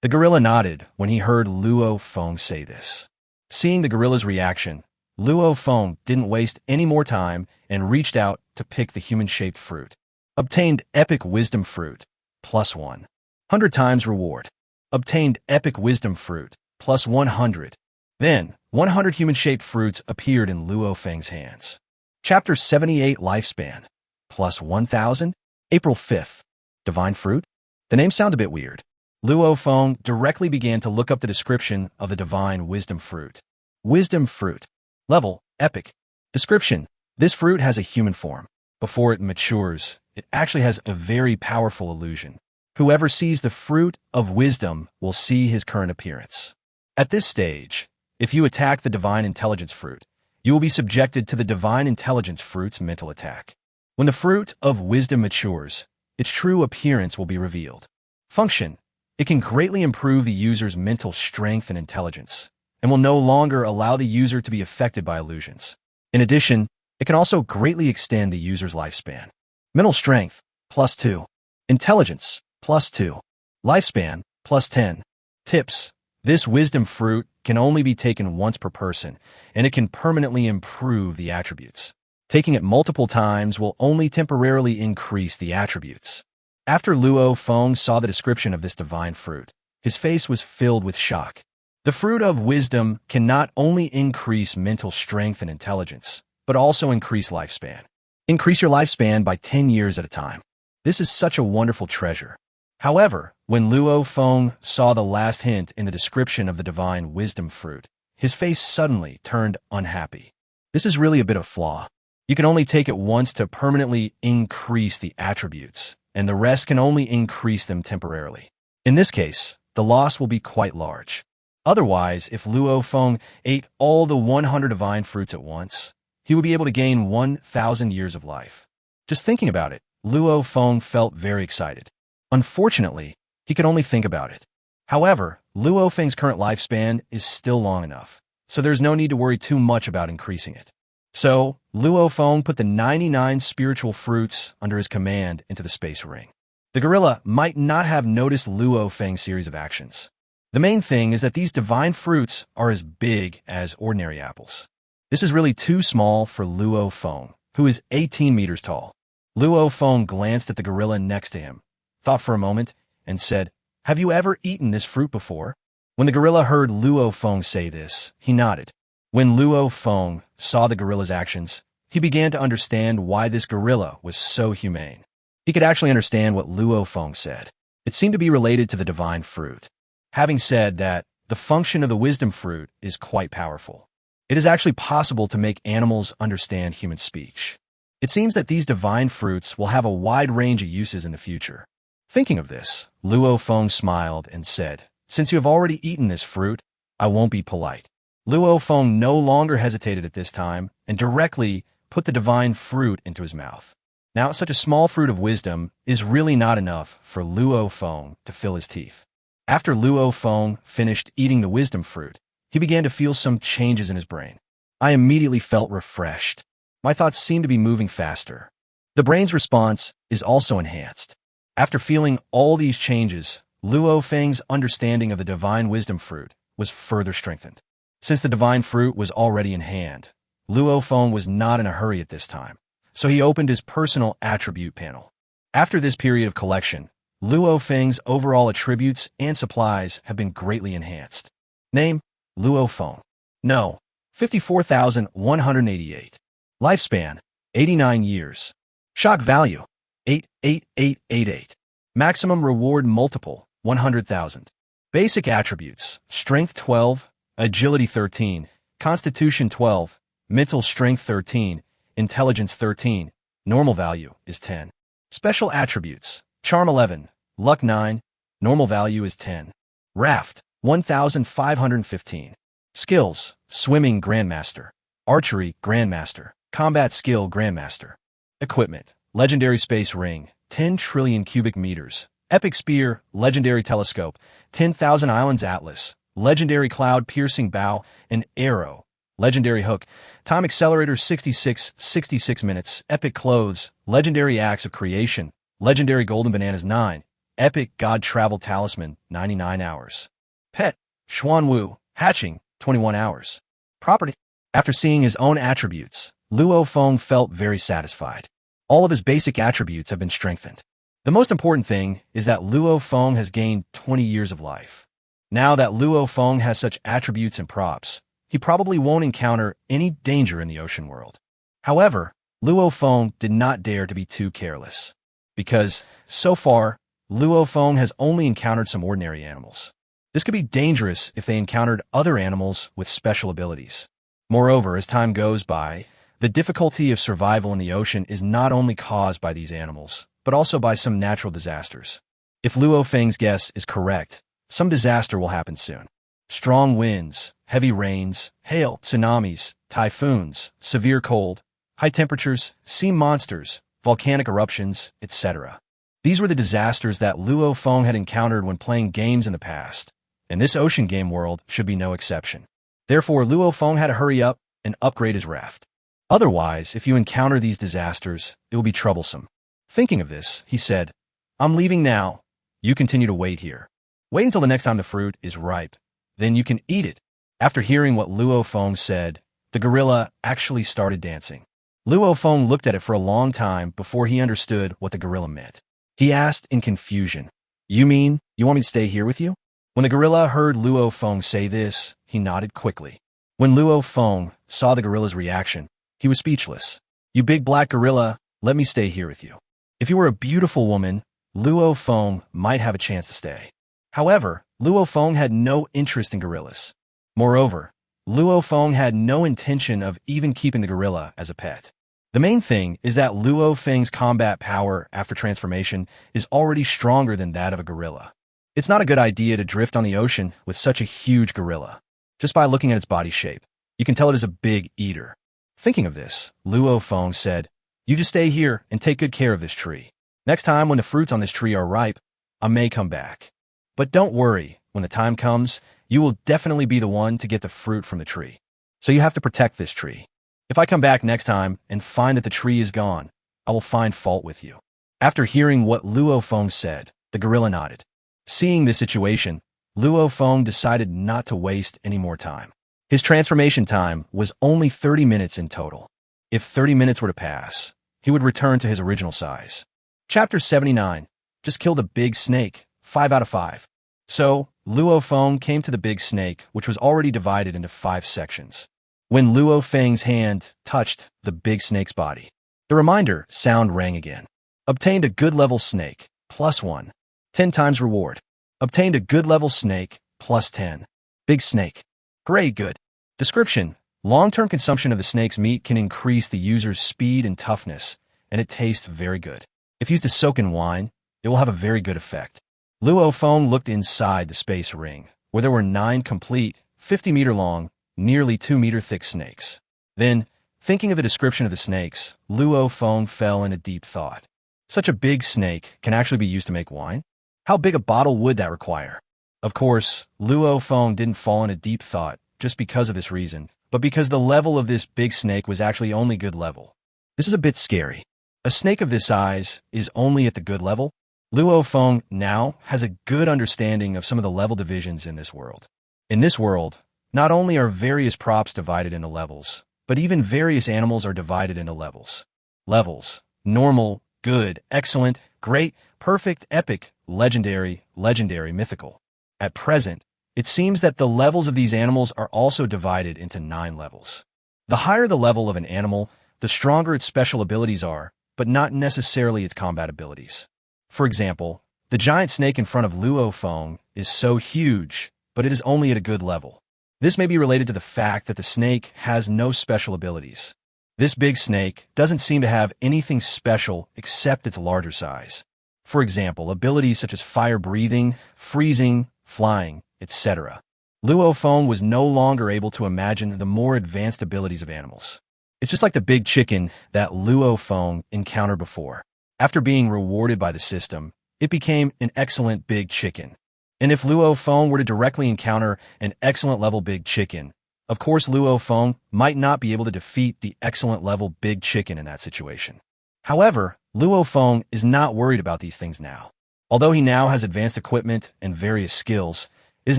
The gorilla nodded when he heard Luo Feng say this. Seeing the gorilla's reaction, Luo Feng didn't waste any more time and reached out to pick the human-shaped fruit. Obtained Epic Wisdom Fruit, +1. 100 times reward. Obtained Epic Wisdom Fruit, +100. Then, 100 human-shaped fruits appeared in Luo Feng's hands. Chapter 78 Lifespan, +1000, April 5th. Divine Fruit? The name sounds a bit weird. Luo Feng directly began to look up the description of the Divine Wisdom Fruit. Wisdom Fruit. Level, Epic. Description. This fruit has a human form. Before it matures, it actually has a very powerful illusion. Whoever sees the fruit of wisdom will see his current appearance. At this stage, if you attack the Divine Intelligence Fruit, you will be subjected to the Divine Intelligence Fruit's mental attack. When the fruit of wisdom matures, its true appearance will be revealed. Function. It can greatly improve the user's mental strength and intelligence, and will no longer allow the user to be affected by illusions. In addition, it can also greatly extend the user's lifespan. Mental strength, +2. Intelligence, +2. Lifespan, +10. Tips. This wisdom fruit can only be taken once per person, and it can permanently improve the attributes. Taking it multiple times will only temporarily increase the attributes. After Luo Feng saw the description of this divine fruit, his face was filled with shock. The fruit of wisdom can not only increase mental strength and intelligence, but also increase lifespan. Increase your lifespan by 10 years at a time. This is such a wonderful treasure. However, when Luo Feng saw the last hint in the description of the divine wisdom fruit, his face suddenly turned unhappy. This is really a bit of flaw. You can only take it once to permanently increase the attributes, and the rest can only increase them temporarily. In this case, the loss will be quite large. Otherwise, if Luo Feng ate all the 100 divine fruits at once, he would be able to gain 1,000 years of life. Just thinking about it, Luo Feng felt very excited. Unfortunately, he could only think about it. However, Luo Feng's current lifespan is still long enough, so there's no need to worry too much about increasing it. So, Luo Feng put the 99 spiritual fruits under his command into the space ring. The gorilla might not have noticed Luo Feng's series of actions. The main thing is that these divine fruits are as big as ordinary apples. This is really too small for Luo Feng, who is 18 meters tall. Luo Feng glanced at the gorilla next to him, thought for a moment, and said, "Have you ever eaten this fruit before?" When the gorilla heard Luo Feng say this, he nodded. When Luo Feng saw the gorilla's actions, he began to understand why this gorilla was so humane. He could actually understand what Luo Feng said. It seemed to be related to the divine fruit. Having said that, the function of the wisdom fruit is quite powerful. It is actually possible to make animals understand human speech. It seems that these divine fruits will have a wide range of uses in the future. Thinking of this, Luo Feng smiled and said, "Since you have already eaten this fruit, I won't be polite." Luo Feng no longer hesitated at this time and directly put the divine fruit into his mouth. Now, such a small fruit of wisdom is really not enough for Luo Feng to fill his teeth. After Luo Feng finished eating the wisdom fruit, he began to feel some changes in his brain. I immediately felt refreshed. My thoughts seemed to be moving faster. The brain's response is also enhanced. After feeling all these changes, Luo Feng's understanding of the divine wisdom fruit was further strengthened. Since the divine fruit was already in hand, Luo Feng was not in a hurry at this time, so he opened his personal attribute panel. After this period of collection, Luo Feng's overall attributes and supplies have been greatly enhanced. Name: Luo Feng. No, 54,188. Lifespan: 89 years. Shock value: 88888. Maximum reward multiple: 100,000. Basic attributes: Strength 12, Agility 13, Constitution 12, Mental Strength 13, Intelligence 13. Normal value is 10. Special attributes: Charm 11, Luck 9, normal value is 10. Raft: 1,515. Skills: Swimming Grandmaster, Archery Grandmaster, Combat Skill Grandmaster. Equipment: Legendary Space Ring, 10 trillion cubic meters. Epic Spear, Legendary Telescope, 10,000 Islands Atlas, Legendary Cloud Piercing Bow, and Arrow. Legendary Hook, Time Accelerator 66 minutes. Epic Clothes, Legendary Acts of Creation, Legendary Golden Bananas 9. Epic God Travel Talisman, 99 hours. Pet: Xuanwu, Hatching, 21 hours. Property: After seeing his own attributes, Luo Feng felt very satisfied. All of his basic attributes have been strengthened. The most important thing is that Luo Feng has gained 20 years of life. Now that Luo Feng has such attributes and props, he probably won't encounter any danger in the ocean world. However, Luo Feng did not dare to be too careless, because, so far, Luo Feng has only encountered some ordinary animals. This could be dangerous if they encountered other animals with special abilities. Moreover, as time goes by, the difficulty of survival in the ocean is not only caused by these animals, but also by some natural disasters. If Luo Feng's guess is correct, some disaster will happen soon. Strong winds, heavy rains, hail, tsunamis, typhoons, severe cold, high temperatures, sea monsters, volcanic eruptions, etc. These were the disasters that Luo Feng had encountered when playing games in the past, and this ocean game world should be no exception. Therefore, Luo Feng had to hurry up and upgrade his raft. Otherwise, if you encounter these disasters, it will be troublesome. Thinking of this, he said, "I'm leaving now. You continue to wait here. Wait until the next time the fruit is ripe. Then you can eat it." After hearing what Luo Feng said, the gorilla actually started dancing. Luo Feng looked at it for a long time before he understood what the gorilla meant. He asked in confusion, "You mean you want me to stay here with you?" When the gorilla heard Luo Feng say this, he nodded quickly. When Luo Feng saw the gorilla's reaction, he was speechless. "You big black gorilla, let me stay here with you." If you were a beautiful woman, Luo Feng might have a chance to stay. However, Luo Feng had no interest in gorillas. Moreover, Luo Feng had no intention of even keeping the gorilla as a pet. The main thing is that Luo Feng's combat power after transformation is already stronger than that of a gorilla. It's not a good idea to drift on the ocean with such a huge gorilla. Just by looking at its body shape, you can tell it is a big eater. Thinking of this, Luo Feng said, "You just stay here and take good care of this tree. Next time when the fruits on this tree are ripe, I may come back. But don't worry, when the time comes, you will definitely be the one to get the fruit from the tree. So you have to protect this tree. If I come back next time and find that the tree is gone, I will find fault with you." After hearing what Luo Feng said, the gorilla nodded. Seeing this situation, Luo Feng decided not to waste any more time. His transformation time was only 30 minutes in total. If 30 minutes were to pass, he would return to his original size. Chapter 79. Just kill the big snake. 5 out of 5. So, Luo Feng came to the big snake, which was already divided into 5 sections. When Luo Feng's hand touched the big snake's body, the reminder sound rang again. Obtained a good level snake, +1. 10 times reward. Obtained a good level snake, +10. Big snake. Great good. Description: long-term consumption of the snake's meat can increase the user's speed and toughness, and it tastes very good. If used to soak in wine, it will have a very good effect. Luo Feng looked inside the space ring, where there were 9 complete, 50-meter long, nearly 2-meter thick snakes. Then, Thinking of the description of the snakes, Luo Feng fell into deep thought. Such a big snake can actually be used to make wine? How big a bottle would that require? Of course, Luo Feng didn't fall into deep thought just because of this reason, but because the level of this big snake was actually only good level. This is a bit scary. A snake of this size is only at the good level? Luo Feng now has a good understanding of some of the level divisions in this world. In this world, not only are various props divided into levels, but even various animals are divided into levels. Levels: normal, good, excellent, great, perfect, epic, legendary, mythical. At present, it seems that the levels of these animals are also divided into 9 levels. The higher the level of an animal, the stronger its special abilities are, but not necessarily its combat abilities. For example, the giant snake in front of Luo Feng is so huge, but it is only at a good level. This may be related to the fact that the snake has no special abilities. This big snake doesn't seem to have anything special except its larger size. For example, abilities such as fire breathing, freezing, flying, etc. Luo Feng was no longer able to imagine the more advanced abilities of animals. It's just like the big chicken that Luo Feng encountered before. After being rewarded by the system, it became an excellent big chicken. And if Luo Feng were to directly encounter an excellent level big chicken, of course Luo Feng might not be able to defeat the excellent level big chicken in that situation. However, Luo Feng is not worried about these things now. Although he now has advanced equipment and various skills, it is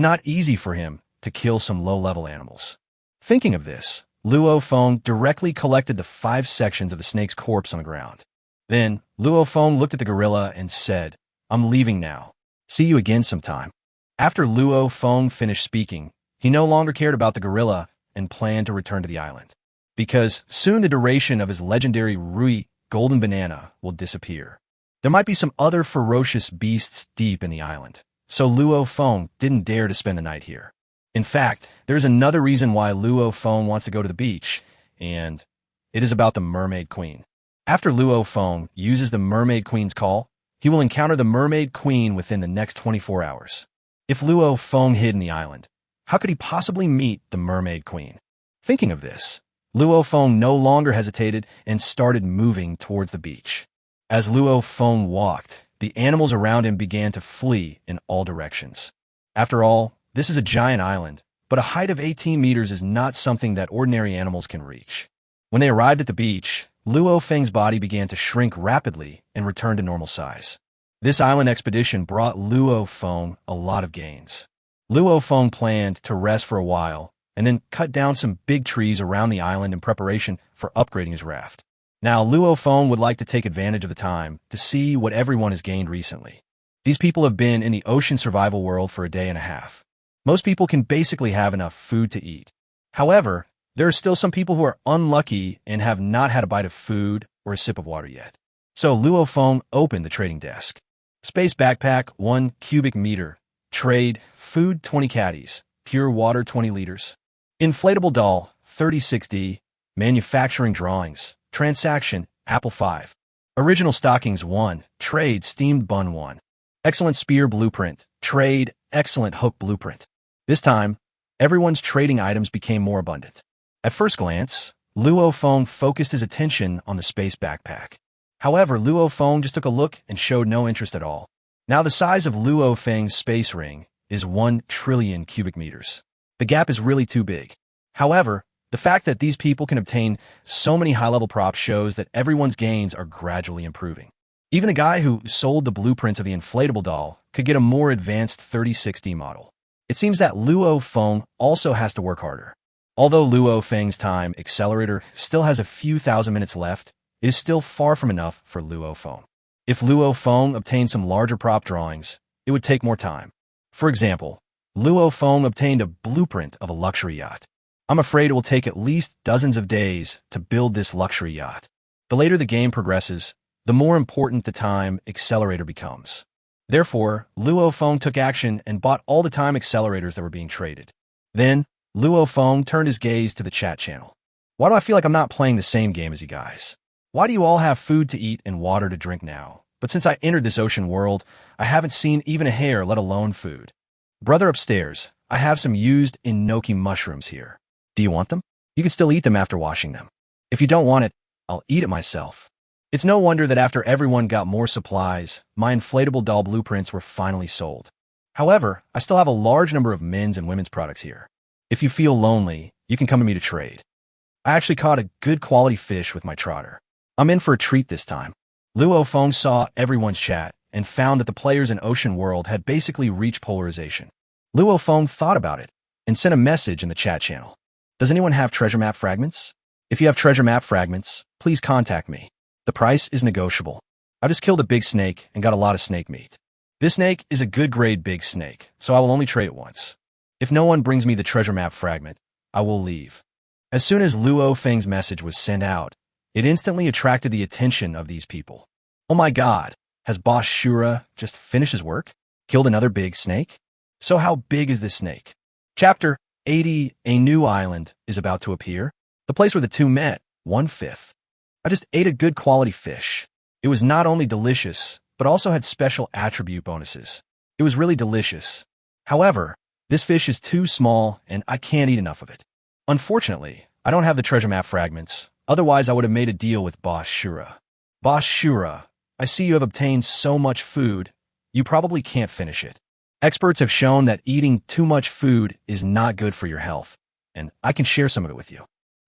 not easy for him to kill some low-level animals. Thinking of this, Luo Feng directly collected the 5 sections of the snake's corpse on the ground. Then, Luo Feng looked at the gorilla and said, "I'm leaving now. See you again sometime." After Luo Feng finished speaking, he no longer cared about the gorilla and planned to return to the island. Because soon the duration of his legendary Rui golden banana will disappear. There might be some other ferocious beasts deep in the island, so Luo Feng didn't dare to spend the night here. In fact, there's another reason why Luo Feng wants to go to the beach, and it is about the Mermaid Queen. After Luo Feng uses the Mermaid Queen's call, he will encounter the Mermaid Queen within the next 24 hours. If Luo Feng hid in the island, how could he possibly meet the Mermaid Queen? Thinking of this, Luo Feng no longer hesitated and started moving towards the beach. As Luo Feng walked, the animals around him began to flee in all directions. After all, this is a giant island, but a height of 18 meters is not something that ordinary animals can reach. When they arrived at the beach, Luo Feng's body began to shrink rapidly and return to normal size. This island expedition brought Luo Feng a lot of gains. Luo Feng planned to rest for a while and then cut down some big trees around the island in preparation for upgrading his raft. Now, Luo Feng would like to take advantage of the time to see what everyone has gained recently. These people have been in the ocean survival world for a day and a half. Most people can basically have enough food to eat. However, there are still some people who are unlucky and have not had a bite of food or a sip of water yet. So Luo Feng opened the trading desk. Space backpack, 1 cubic meter. Trade, food, 20 caddies. Pure water, 20 liters. Inflatable doll, 36D. Manufacturing drawings. Transaction, apple 5. Original stockings, 1. Trade, steamed bun, 1. Excellent spear blueprint. Trade, excellent hook blueprint. This time, everyone's trading items became more abundant. At first glance, Luo Feng focused his attention on the space backpack. However, Luo Feng just took a look and showed no interest at all. Now the size of Luo Feng's space ring is 1 trillion cubic meters. The gap is really too big. However, the fact that these people can obtain so many high-level props shows that everyone's gains are gradually improving. Even the guy who sold the blueprints of the inflatable doll could get a more advanced 3060 model. It seems that Luo Feng also has to work harder. Although Luo Feng's time accelerator still has a few thousand minutes left, it is still far from enough for Luo Feng. If Luo Feng obtained some larger prop drawings, it would take more time. For example, Luo Feng obtained a blueprint of a luxury yacht. I'm afraid it will take at least dozens of days to build this luxury yacht. The later the game progresses, the more important the time accelerator becomes. Therefore, Luo Feng took action and bought all the time accelerators that were being traded. Then, Luo Feng turned his gaze to the chat channel. Why do I feel like I'm not playing the same game as you guys? Why do you all have food to eat and water to drink now? But since I entered this ocean world, I haven't seen even a hair, let alone food. Brother upstairs, I have some used enoki mushrooms here. Do you want them? You can still eat them after washing them. If you don't want it, I'll eat it myself. It's no wonder that after everyone got more supplies, my inflatable doll blueprints were finally sold. However, I still have a large number of men's and women's products here. If you feel lonely, you can come to me to trade. I actually caught a good quality fish with my trotter. I'm in for a treat this time. Luo Feng saw everyone's chat and found that the players in Ocean World had basically reached polarization. Luo Feng thought about it and sent a message in the chat channel. Does anyone have treasure map fragments? If you have treasure map fragments, please contact me. The price is negotiable. I just killed a big snake and got a lot of snake meat. This snake is a good grade big snake, so I will only trade it once. If no one brings me the treasure map fragment, I will leave. As soon as Luo Feng's message was sent out, it instantly attracted the attention of these people. Oh my god, has Boss Shura just finished his work? Killed another big snake? So how big is this snake? Chapter 80, A New Island is about to appear. The place where the two met, 1/5. I just ate a good quality fish. It was not only delicious, but also had special attribute bonuses. It was really delicious. However, this fish is too small and I can't eat enough of it. Unfortunately, I don't have the treasure map fragments, otherwise I would have made a deal with Boss Shura. Boss Shura, I see you have obtained so much food, you probably can't finish it. Experts have shown that eating too much food is not good for your health, and I can share some of it with you.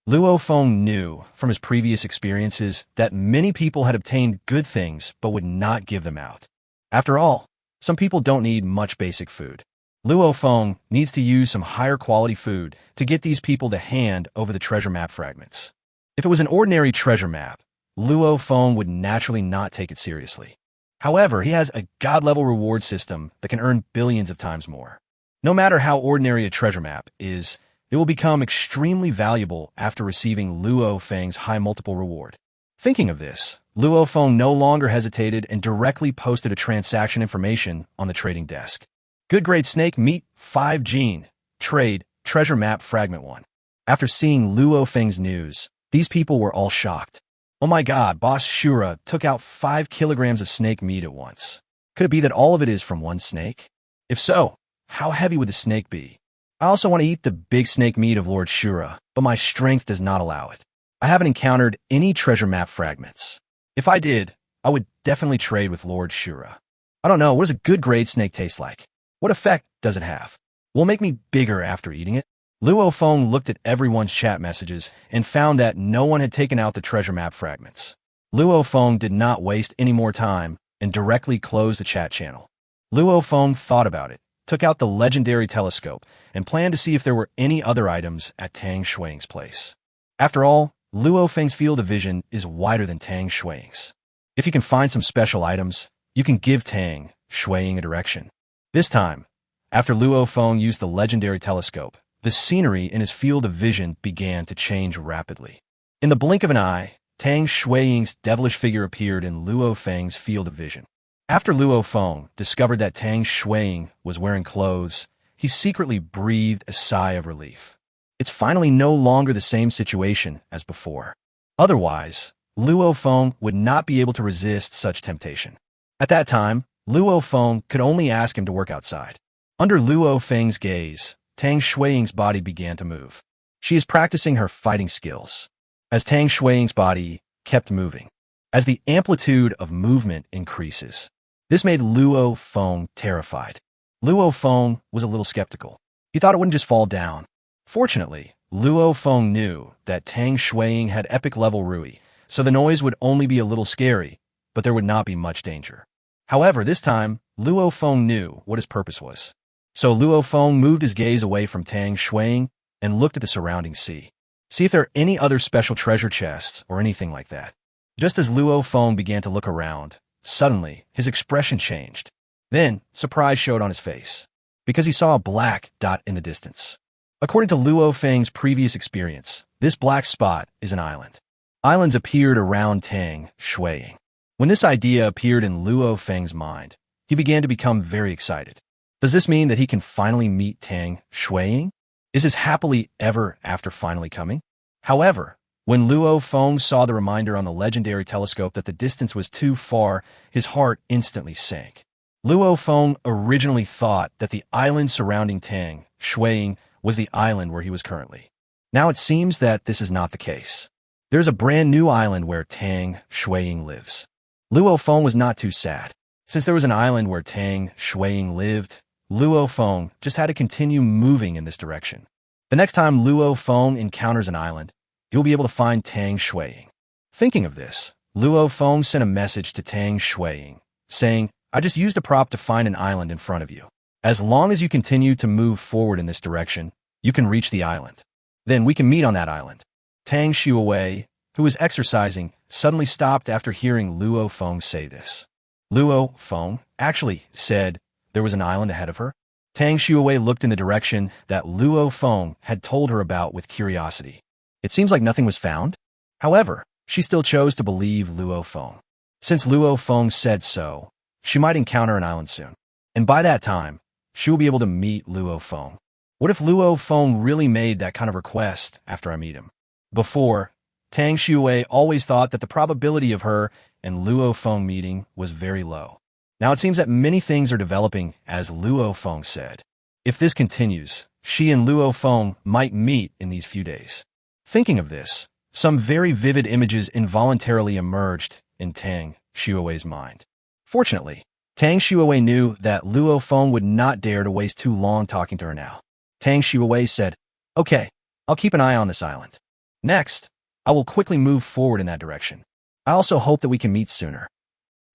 Luo Feng knew from his previous experiences that many people had obtained good things but would not give them out. After all, some people don't need much basic food. Luo Feng needs to use some higher quality food to get these people to hand over the treasure map fragments. If it was an ordinary treasure map, Luo Feng would naturally not take it seriously. However, he has a god-level reward system that can earn billions of times more. No matter how ordinary a treasure map is, it will become extremely valuable after receiving Luo Feng's high multiple reward. Thinking of this, Luo Feng no longer hesitated and directly posted a transaction information on the trading desk. Good grade snake meat, 5 gene. Trade, treasure map fragment 1. After seeing Luo Feng's news, these people were all shocked. Oh my god, Boss Shura took out 5 kilograms of snake meat at once. Could it be that all of it is from one snake? If so, how heavy would the snake be? I also want to eat the big snake meat of Lord Shura, but my strength does not allow it. I haven't encountered any treasure map fragments. If I did, I would definitely trade with Lord Shura. I don't know, what does a good grade snake taste like? What effect does it have? Will it make me bigger after eating it? Luo Feng looked at everyone's chat messages and found that no one had taken out the treasure map fragments. Luo Feng did not waste any more time and directly closed the chat channel. Luo Feng thought about it, took out the legendary telescope, and planned to see if there were any other items at Tang Shuiying's place. After all, Luo Feng's field of vision is wider than Tang Shuiying's. If you can find some special items, you can give Tang Shuiying a direction. This time, after Luo Feng used the legendary telescope, the scenery in his field of vision began to change rapidly. In the blink of an eye, Tang Shuiying's devilish figure appeared in Luo Feng's field of vision. After Luo Feng discovered that Tang Shuiying was wearing clothes, he secretly breathed a sigh of relief. It's finally no longer the same situation as before. Otherwise, Luo Feng would not be able to resist such temptation. At that time, Luo Feng could only ask him to work outside. Under Luo Feng's gaze, Tang Shuiying's body began to move. She is practicing her fighting skills. As Tang Shuiying's body kept moving, as the amplitude of movement increases, this made Luo Feng terrified. Luo Feng was a little skeptical. He thought it wouldn't just fall down. Fortunately, Luo Feng knew that Tang Shuiying had epic level Rui, so the noise would only be a little scary, but there would not be much danger. However, this time, Luo Feng knew what his purpose was. So Luo Feng moved his gaze away from Tang Shuiying and looked at the surrounding sea. See if there are any other special treasure chests or anything like that. Just as Luo Feng began to look around, suddenly his expression changed. Then, surprise showed on his face, because he saw a black dot in the distance. According to Luo Feng's previous experience, this black spot is an island. Islands appeared around Tang Shuiying. When this idea appeared in Luo Feng's mind, he began to become very excited. Does this mean that he can finally meet Tang Shuiying? Is his happily ever after finally coming? However, when Luo Feng saw the reminder on the legendary telescope that the distance was too far, his heart instantly sank. Luo Feng originally thought that the island surrounding Tang Shuiying was the island where he was currently. Now it seems that this is not the case. There's a brand new island where Tang Shuiying lives. Luo Feng was not too sad. Since there was an island where Tang Shuiying lived, Luo Feng just had to continue moving in this direction. The next time Luo Feng encounters an island, he will be able to find Tang Shuiying. Thinking of this, Luo Feng sent a message to Tang Shuiying, saying, I just used a prop to find an island in front of you. As long as you continue to move forward in this direction, you can reach the island. Then we can meet on that island. Tang Shuiying, who was exercising, suddenly stopped after hearing Luo Feng say this. Luo Feng actually said there was an island ahead of her. Tang Shuiying looked in the direction that Luo Feng had told her about with curiosity. It seems like nothing was found. However, she still chose to believe Luo Feng. Since Luo Feng said so, she might encounter an island soon. And by that time, she will be able to meet Luo Feng. What if Luo Feng really made that kind of request after I meet him? Before, Tang Shuiying always thought that the probability of her and Luo Feng meeting was very low. Now it seems that many things are developing as Luo Feng said. If this continues, she and Luo Feng might meet in these few days. Thinking of this, some very vivid images involuntarily emerged in Tang Shuiying's mind. Fortunately, Tang Shuiying knew that Luo Feng would not dare to waste too long talking to her now. Tang Shuiying said, Okay, I'll keep an eye on this island. Next, I will quickly move forward in that direction. I also hope that we can meet sooner.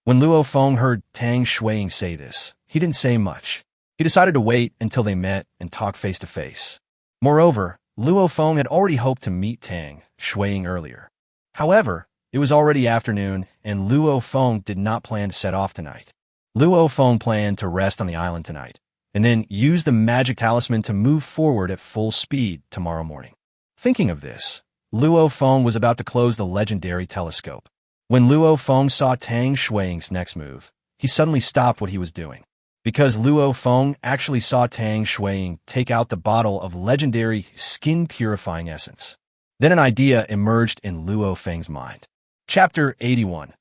When Luo Feng heard Tang Shuiying say this, he didn't say much. He decided to wait until they met and talk face to face. Moreover, Luo Feng had already hoped to meet Tang Shuiying earlier. However, it was already afternoon, and Luo Feng did not plan to set off tonight. Luo Feng planned to rest on the island tonight, and then use the magic talisman to move forward at full speed tomorrow morning. Thinking of this, Luo Feng was about to close the legendary telescope. When Luo Feng saw Tang Shuiying's next move, he suddenly stopped what he was doing. Because Luo Feng actually saw Tang Shuiying take out the bottle of legendary skin-purifying essence. Then an idea emerged in Luo Feng's mind. Chapter 81.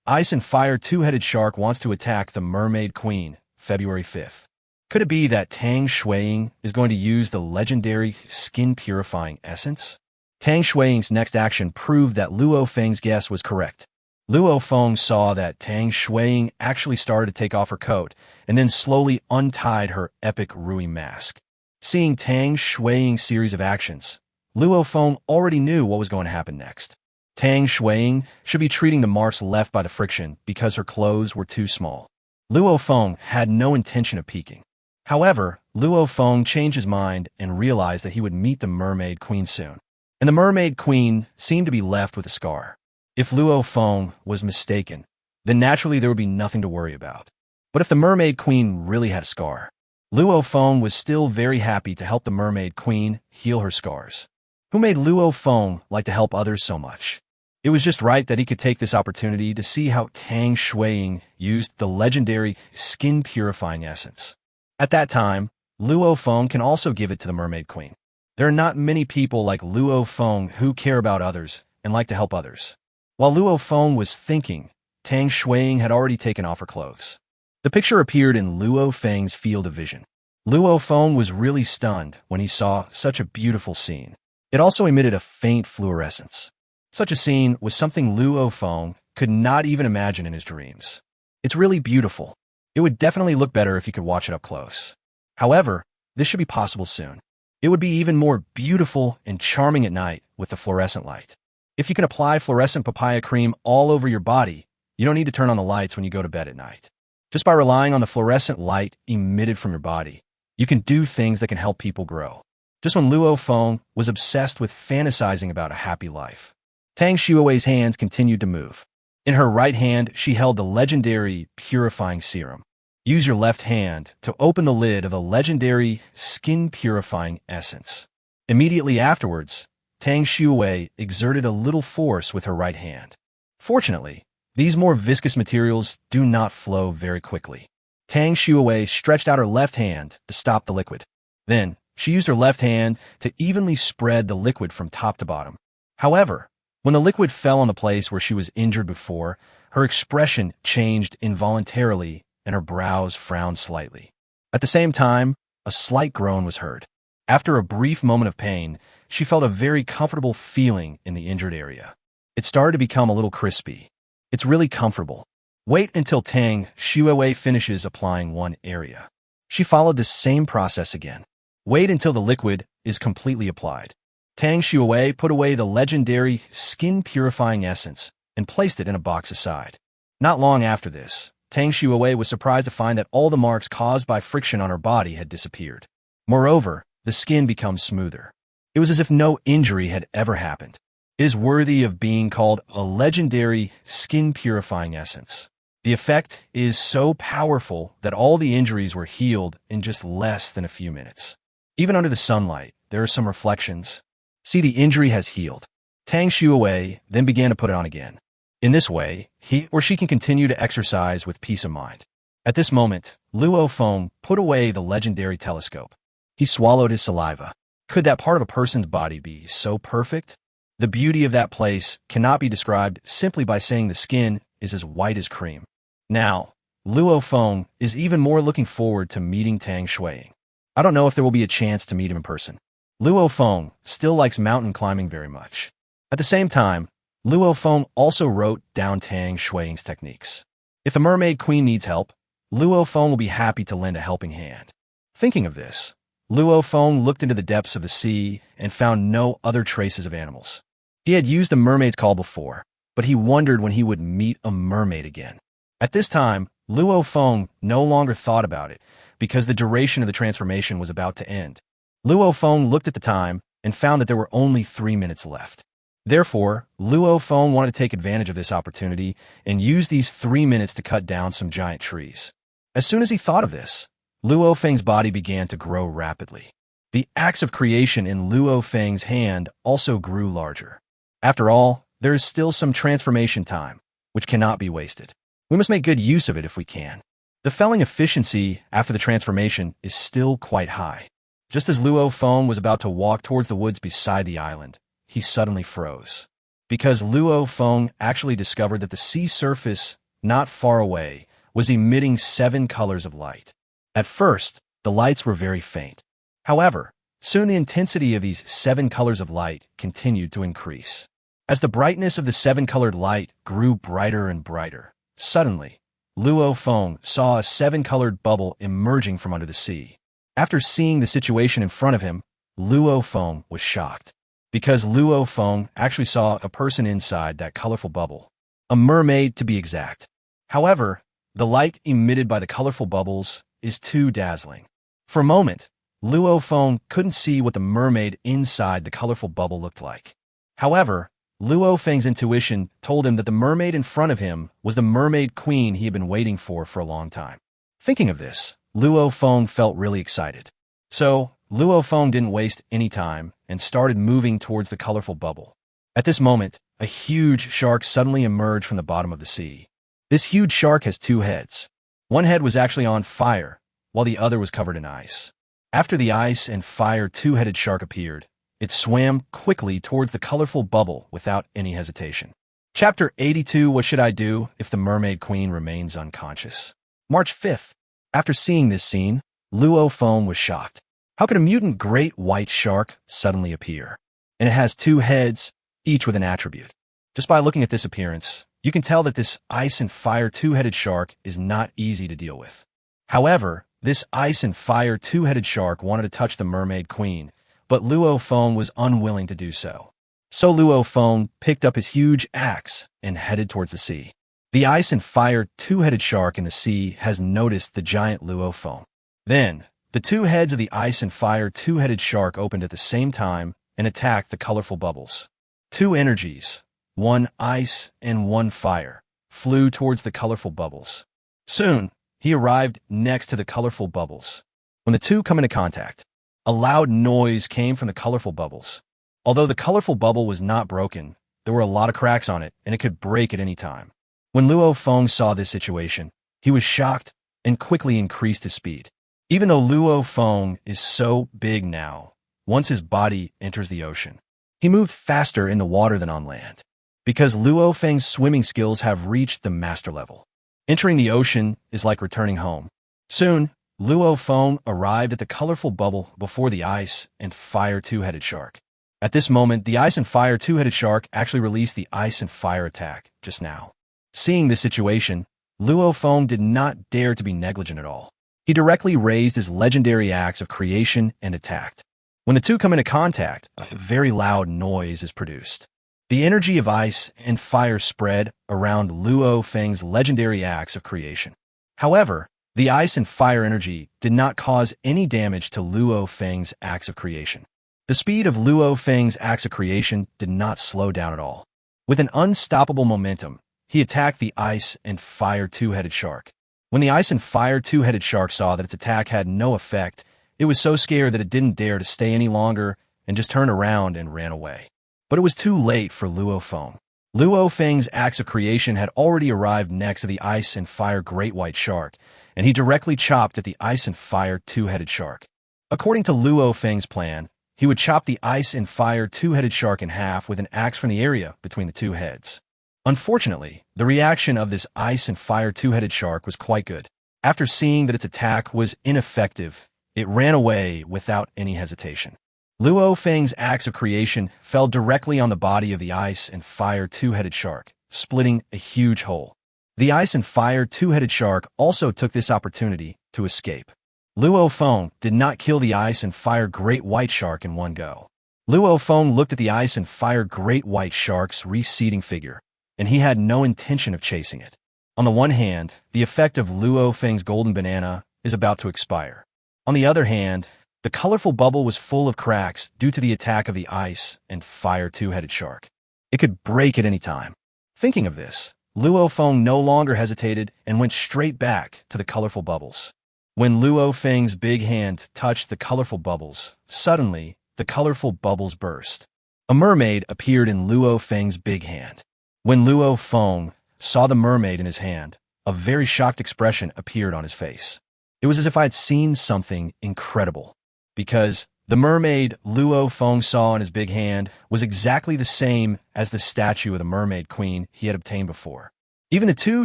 Ice and Fire Two-Headed Shark Wants to Attack the Mermaid Queen, February 5th. Could it be that Tang Shuiying is going to use the legendary skin-purifying essence? Tang Shuiying's next action proved that Luo Feng's guess was correct. Luo Feng saw that Tang Shuiying actually started to take off her coat and then slowly untied her epic Rui mask. Seeing Tang Shuiying's series of actions, Luo Feng already knew what was going to happen next. Tang Shuiying should be treating the marks left by the friction because her clothes were too small. Luo Feng had no intention of peeking. However, Luo Feng changed his mind and realized that he would meet the Mermaid Queen soon. And the Mermaid Queen seemed to be left with a scar. If Luo Feng was mistaken, then naturally there would be nothing to worry about. But if the Mermaid Queen really had a scar, Luo Feng was still very happy to help the Mermaid Queen heal her scars. Who made Luo Feng like to help others so much? It was just right that he could take this opportunity to see how Tang Shuiying used the legendary skin-purifying essence. At that time, Luo Feng can also give it to the Mermaid Queen. There are not many people like Luo Feng who care about others and like to help others. While Luo Feng was thinking, Tang Shuiying had already taken off her clothes. The picture appeared in Luo Feng's field of vision. Luo Feng was really stunned when he saw such a beautiful scene. It also emitted a faint fluorescence. Such a scene was something Luo Feng could not even imagine in his dreams. It's really beautiful. It would definitely look better if you could watch it up close. However, this should be possible soon. It would be even more beautiful and charming at night with the fluorescent light. If you can apply fluorescent papaya cream all over your body, you don't need to turn on the lights when you go to bed at night. Just by relying on the fluorescent light emitted from your body, you can do things that can help people grow. Just when Luo Feng was obsessed with fantasizing about a happy life, Tang Shuiying's hands continued to move. In her right hand, she held the legendary purifying serum. Use your left hand to open the lid of the legendary skin-purifying essence. Immediately afterwards, Tang Shuiying exerted a little force with her right hand. Fortunately, these more viscous materials do not flow very quickly. Tang Shuiying stretched out her left hand to stop the liquid. Then, she used her left hand to evenly spread the liquid from top to bottom. However, when the liquid fell on the place where she was injured before, her expression changed involuntarily and her brows frowned slightly. At the same time, a slight groan was heard. After a brief moment of pain, she felt a very comfortable feeling in the injured area. It started to become a little crispy. It's really comfortable. Wait until Tang Shui finishes applying one area. She followed the same process again. Wait until the liquid is completely applied. Tang Shui put away the legendary skin-purifying essence and placed it in a box aside. Not long after this, Tang Shui was surprised to find that all the marks caused by friction on her body had disappeared. Moreover, the skin becomes smoother. It was as if no injury had ever happened. It is worthy of being called a legendary skin-purifying essence. The effect is so powerful that all the injuries were healed in just less than a few minutes. Even under the sunlight, there are some reflections. See, the injury has healed. Tang Shui then began to put it on again. In this way, he or she can continue to exercise with peace of mind. At this moment, Luo Feng put away the legendary telescope. He swallowed his saliva. Could that part of a person's body be so perfect? The beauty of that place cannot be described simply by saying the skin is as white as cream. Now, Luo Feng is even more looking forward to meeting Tang Shui. I don't know if there will be a chance to meet him in person. Luo Feng still likes mountain climbing very much. At the same time, Luo Feng also wrote down Tang Shui's techniques. If the Mermaid Queen needs help, Luo Feng will be happy to lend a helping hand. Thinking of this, Luo Feng looked into the depths of the sea and found no other traces of animals. He had used the mermaid's call before, but he wondered when he would meet a mermaid again. At this time, Luo Feng no longer thought about it because the duration of the transformation was about to end. Luo Feng looked at the time and found that there were only 3 minutes left. Therefore, Luo Feng wanted to take advantage of this opportunity and use these 3 minutes to cut down some giant trees. As soon as he thought of this, Luo Feng's body began to grow rapidly. The axe of creation in Luo Feng's hand also grew larger. After all, there is still some transformation time, which cannot be wasted. We must make good use of it if we can. The felling efficiency after the transformation is still quite high. Just as Luo Feng was about to walk towards the woods beside the island, he suddenly froze. Because Luo Feng actually discovered that the sea surface not far away was emitting 7 colors of light. At first, the lights were very faint. However, soon the intensity of these 7 colors of light continued to increase. As the brightness of the 7-colored light grew brighter and brighter, suddenly, Luo Feng saw a 7-colored bubble emerging from under the sea. After seeing the situation in front of him, Luo Feng was shocked. Because Luo Feng actually saw a person inside that colorful bubble. A mermaid, to be exact. However, the light emitted by the colorful bubbles is too dazzling. For a moment, Luo Feng couldn't see what the mermaid inside the colorful bubble looked like. However, Luo Feng's intuition told him that the mermaid in front of him was the Mermaid Queen he had been waiting for a long time. Thinking of this, Luo Feng felt really excited. So, Luo Feng didn't waste any time and started moving towards the colorful bubble. At this moment, a huge shark suddenly emerged from the bottom of the sea. This huge shark has 2 heads. One head was actually on fire, while the other was covered in ice. After the ice and fire 2-headed shark appeared, it swam quickly towards the colorful bubble without any hesitation. Chapter 82, What Should I Do If the Mermaid Queen Remains Unconscious? March 5th. After seeing this scene, Luo Feng was shocked. How could a mutant great white shark suddenly appear? And it has 2 heads, each with an attribute. Just by looking at this appearance, you can tell that this ice and fire 2-headed shark is not easy to deal with. However, this ice and fire 2-headed shark wanted to touch the Mermaid Queen, but Luo Feng was unwilling to do so. So Luo Feng picked up his huge axe and headed towards the sea. The ice and fire 2-headed shark in the sea has noticed the giant Luo Feng. Then, the 2 heads of the ice and fire 2-headed shark opened at the same time and attacked the colorful bubbles. 2 energies, 1 ice and 1 fire, flew towards the colorful bubbles. Soon, he arrived next to the colorful bubbles. When the 2 come into contact, a loud noise came from the colorful bubbles. Although the colorful bubble was not broken, there were a lot of cracks on it, and it could break at any time. When Luo Feng saw this situation, he was shocked and quickly increased his speed. Even though Luo Feng is so big now, once his body enters the ocean, he moved faster in the water than on land. Because Luo Feng's swimming skills have reached the master level. Entering the ocean is like returning home. Soon, Luo Feng arrived at the colorful bubble before the ice and fire 2-headed shark. At this moment, the Ice and Fire two-headed shark actually released the Ice and Fire attack just now. Seeing this situation, Luo Feng did not dare to be negligent at all. He directly raised his legendary axe of creation and attacked. When the two come into contact, a very loud noise is produced. The energy of Ice and Fire spread around Luo Feng's legendary axe of creation. However, the Ice and Fire energy did not cause any damage to Luo Feng's axe of creation. The speed of Luo Feng's axe of creation did not slow down at all. With an unstoppable momentum, he attacked the Ice and Fire two-headed shark. When the Ice and Fire two-headed shark saw that its attack had no effect, it was so scared that it didn't dare to stay any longer and just turned around and ran away. But it was too late for Luo Feng. Luo Feng's axe of creation had already arrived next to the Ice and Fire great white shark, and he directly chopped at the Ice and Fire two-headed shark. According to Luo Feng's plan, he would chop the Ice and Fire two-headed shark in half with an axe from the area between the two heads. Unfortunately, the reaction of this Ice and Fire two-headed shark was quite good. After seeing that its attack was ineffective, it ran away without any hesitation. Luo Feng's axe of creation fell directly on the body of the Ice and Fire two-headed shark, splitting a huge hole. The Ice and Fire two-headed shark also took this opportunity to escape. Luo Feng did not kill the Ice and Fire great white shark in one go. Luo Feng looked at the Ice and Fire great white shark's receding figure, and he had no intention of chasing it. On the one hand, the effect of Luo Feng's golden banana is about to expire. On the other hand, the colorful bubble was full of cracks due to the attack of the Ice and Fire two-headed shark. It could break at any time. Thinking of this, Luo Feng no longer hesitated and went straight back to the colorful bubbles. When Luo Feng's big hand touched the colorful bubbles, suddenly, the colorful bubbles burst. A mermaid appeared in Luo Feng's big hand. When Luo Feng saw the mermaid in his hand, a very shocked expression appeared on his face. It was as if I had seen something incredible, because the mermaid Luo Feng saw in his big hand was exactly the same as the statue of the Mermaid Queen he had obtained before. Even the two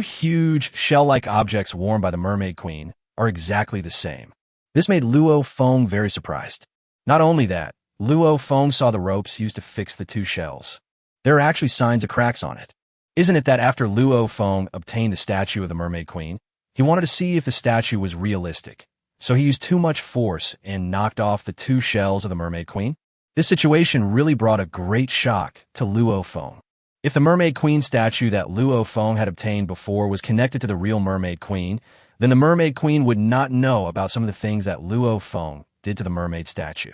huge shell-like objects worn by the Mermaid Queen are exactly the same. This made Luo Feng very surprised. Not only that, Luo Feng saw the ropes used to fix the two shells. There are actually signs of cracks on it. Isn't it that after Luo Feng obtained the statue of the Mermaid Queen, he wanted to see if the statue was realistic, so he used too much force and knocked off the two shells of the Mermaid Queen? This situation really brought a great shock to Luo Feng. If the Mermaid Queen statue that Luo Feng had obtained before was connected to the real Mermaid Queen, then the Mermaid Queen would not know about some of the things that Luo Feng did to the mermaid statue.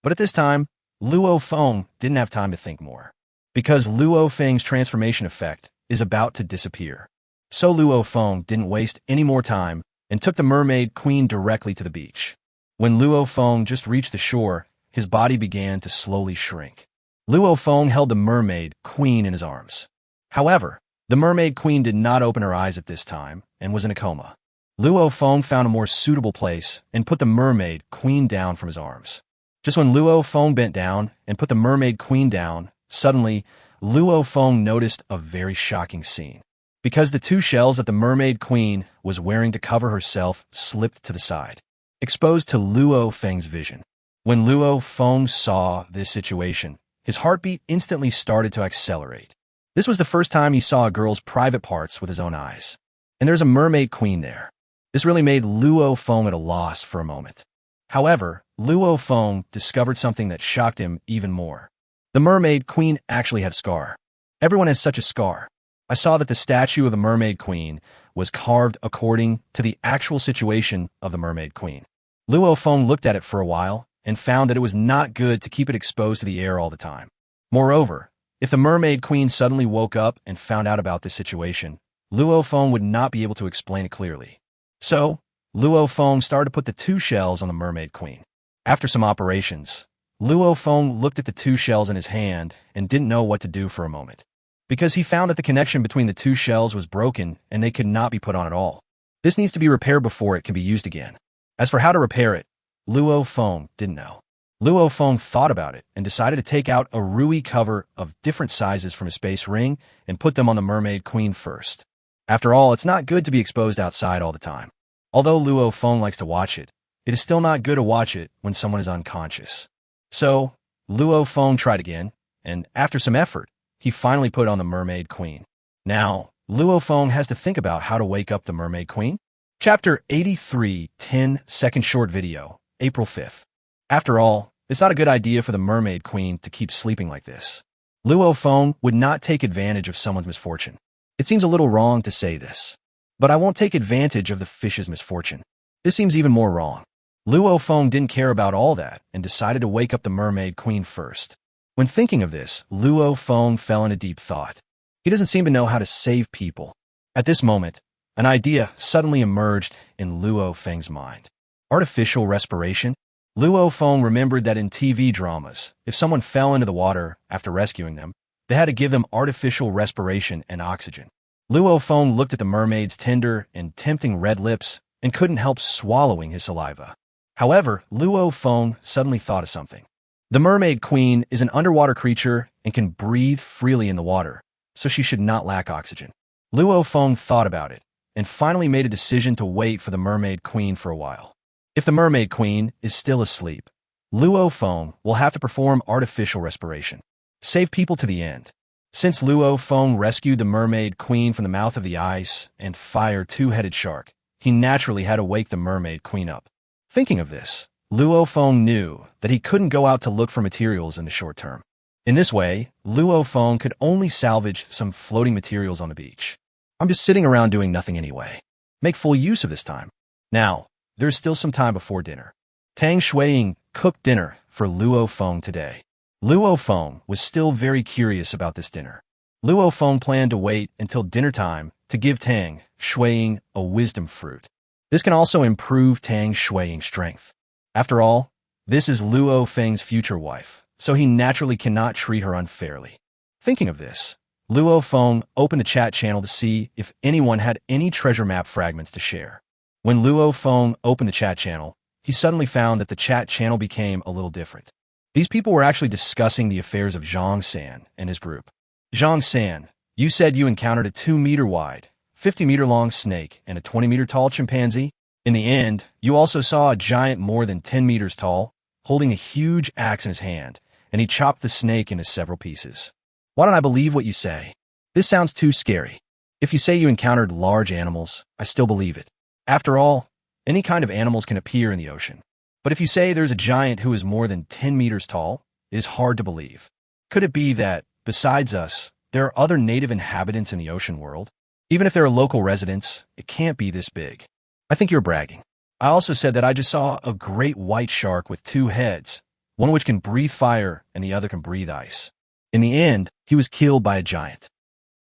But at this time, Luo Feng didn't have time to think more, because Luo Feng's transformation effect is about to disappear. So Luo Feng didn't waste any more time and took the Mermaid Queen directly to the beach. When Luo Feng just reached the shore, his body began to slowly shrink. Luo Feng held the Mermaid Queen in his arms. However, the Mermaid Queen did not open her eyes at this time and was in a coma. Luo Feng found a more suitable place and put the Mermaid Queen down from his arms. Just when Luo Feng bent down and put the Mermaid Queen down, suddenly, Luo Feng noticed a very shocking scene. Because the two shells that the Mermaid Queen was wearing to cover herself slipped to the side, exposed to Luo Feng's vision. When Luo Feng saw this situation, his heartbeat instantly started to accelerate. This was the first time he saw a girl's private parts with his own eyes. And there's a Mermaid Queen there. This really made Luo Feng at a loss for a moment. However, Luo Feng discovered something that shocked him even more. The Mermaid Queen actually had a scar. Everyone has such a scar. I saw that the statue of the Mermaid Queen was carved according to the actual situation of the Mermaid Queen. Luo Feng looked at it for a while and found that it was not good to keep it exposed to the air all the time. Moreover, if the Mermaid Queen suddenly woke up and found out about this situation, Luo Feng would not be able to explain it clearly. So, Luo Feng started to put the two shells on the Mermaid Queen. After some operations, Luo Feng looked at the two shells in his hand and didn't know what to do for a moment, because he found that the connection between the two shells was broken and they could not be put on at all. This needs to be repaired before it can be used again. As for how to repair it, Luo Feng didn't know. Luo Feng thought about it and decided to take out a Rui cover of different sizes from his space ring and put them on the Mermaid Queen first. After all, it's not good to be exposed outside all the time. Although Luo Feng likes to watch it, it is still not good to watch it when someone is unconscious. So, Luo Feng tried again, and after some effort, he finally put on the Mermaid Queen. Now, Luo Feng has to think about how to wake up the Mermaid Queen. Chapter 83, 10-second short video, April 5th. After all, it's not a good idea for the Mermaid Queen to keep sleeping like this. Luo Feng would not take advantage of someone's misfortune. It seems a little wrong to say this, but I won't take advantage of the fish's misfortune. This seems even more wrong. Luo Feng didn't care about all that and decided to wake up the Mermaid Queen first. When thinking of this, Luo Feng fell into deep thought. He doesn't seem to know how to save people. At this moment, an idea suddenly emerged in Luo Feng's mind. Artificial respiration? Luo Feng remembered that in TV dramas, if someone fell into the water after rescuing them, they had to give them artificial respiration and oxygen. Luo Feng looked at the mermaid's tender and tempting red lips and couldn't help swallowing his saliva. However, Luo Feng suddenly thought of something. The Mermaid Queen is an underwater creature and can breathe freely in the water, so she should not lack oxygen. Luo Feng thought about it and finally made a decision to wait for the Mermaid Queen for a while. If the Mermaid Queen is still asleep, Luo Feng will have to perform artificial respiration. Save people to the end. Since Luo Feng rescued the Mermaid Queen from the mouth of the ice and fire two-headed shark, he naturally had to wake the Mermaid Queen up. Thinking of this, Luo Feng knew that he couldn't go out to look for materials in the short term. In this way, Luo Feng could only salvage some floating materials on the beach. I'm just sitting around doing nothing anyway. Make full use of this time. Now, there's still some time before dinner. Tang Shui cooked dinner for Luo Feng today. Luo Feng was still very curious about this dinner. Luo Feng planned to wait until dinner time to give Tang Shui a wisdom fruit. This can also improve Tang Shui's strength. After all, this is Luo Feng's future wife, so he naturally cannot treat her unfairly. Thinking of this, Luo Feng opened the chat channel to see if anyone had any treasure map fragments to share. When Luo Feng opened the chat channel, he suddenly found that the chat channel became a little different. These people were actually discussing the affairs of Zhang San and his group. Zhang San, you said you encountered a 2-meter-wide, 50-meter-long snake and a 20-meter-tall chimpanzee. In the end, you also saw a giant more than 10 meters tall, holding a huge axe in his hand, and he chopped the snake into several pieces. Why don't I believe what you say? This sounds too scary. If you say you encountered large animals, I still believe it. After all, any kind of animals can appear in the ocean. But if you say there's a giant who is more than 10 meters tall, it is hard to believe. Could it be that, besides us, there are other native inhabitants in the ocean world? Even if there are local residents, it can't be this big. I think you're bragging. I also said that I just saw a great white shark with 2 heads, one which can breathe fire and the other can breathe ice. In the end, he was killed by a giant.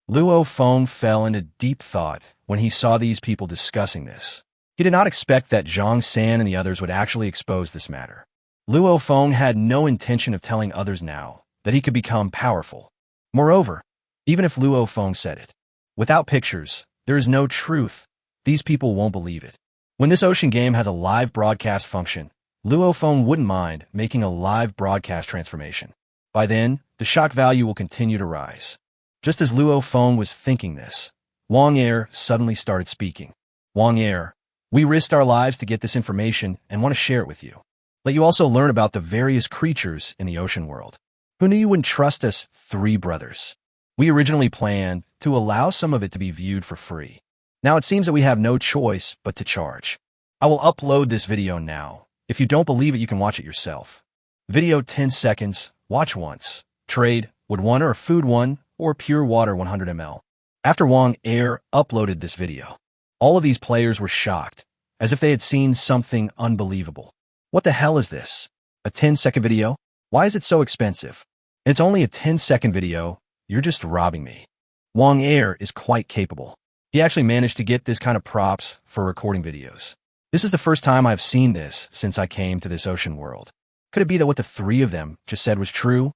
Luo Feng fell into deep thought when he saw these people discussing this. He did not expect that Zhang San and the others would actually expose this matter. Luo Feng had no intention of telling others now that he could become powerful. Moreover, even if Luo Feng said it, without pictures, there is no truth. These people won't believe it. When this ocean game has a live broadcast function, Luo Feng wouldn't mind making a live broadcast transformation. By then, the shock value will continue to rise. Just as Luo Feng was thinking this, Wang Er suddenly started speaking. Wang Er, we risked our lives to get this information and want to share it with you. Let you also learn about the various creatures in the ocean world. Who knew you wouldn't trust us 3 brothers? We originally planned to allow some of it to be viewed for free. Now it seems that we have no choice but to charge. I will upload this video now. If you don't believe it, you can watch it yourself. Video 10 seconds, watch once. Trade, wood 1 or food 1 or pure water 100 ml. After Wang Er uploaded this video, all of these players were shocked, as if they had seen something unbelievable. What the hell is this? A 10-second video? Why is it so expensive? It's only a 10-second video. You're just robbing me. Wang Er is quite capable. He actually managed to get this kind of props for recording videos. This is the first time I've seen this since I came to this ocean world. Could it be that what the 3 of them just said was true?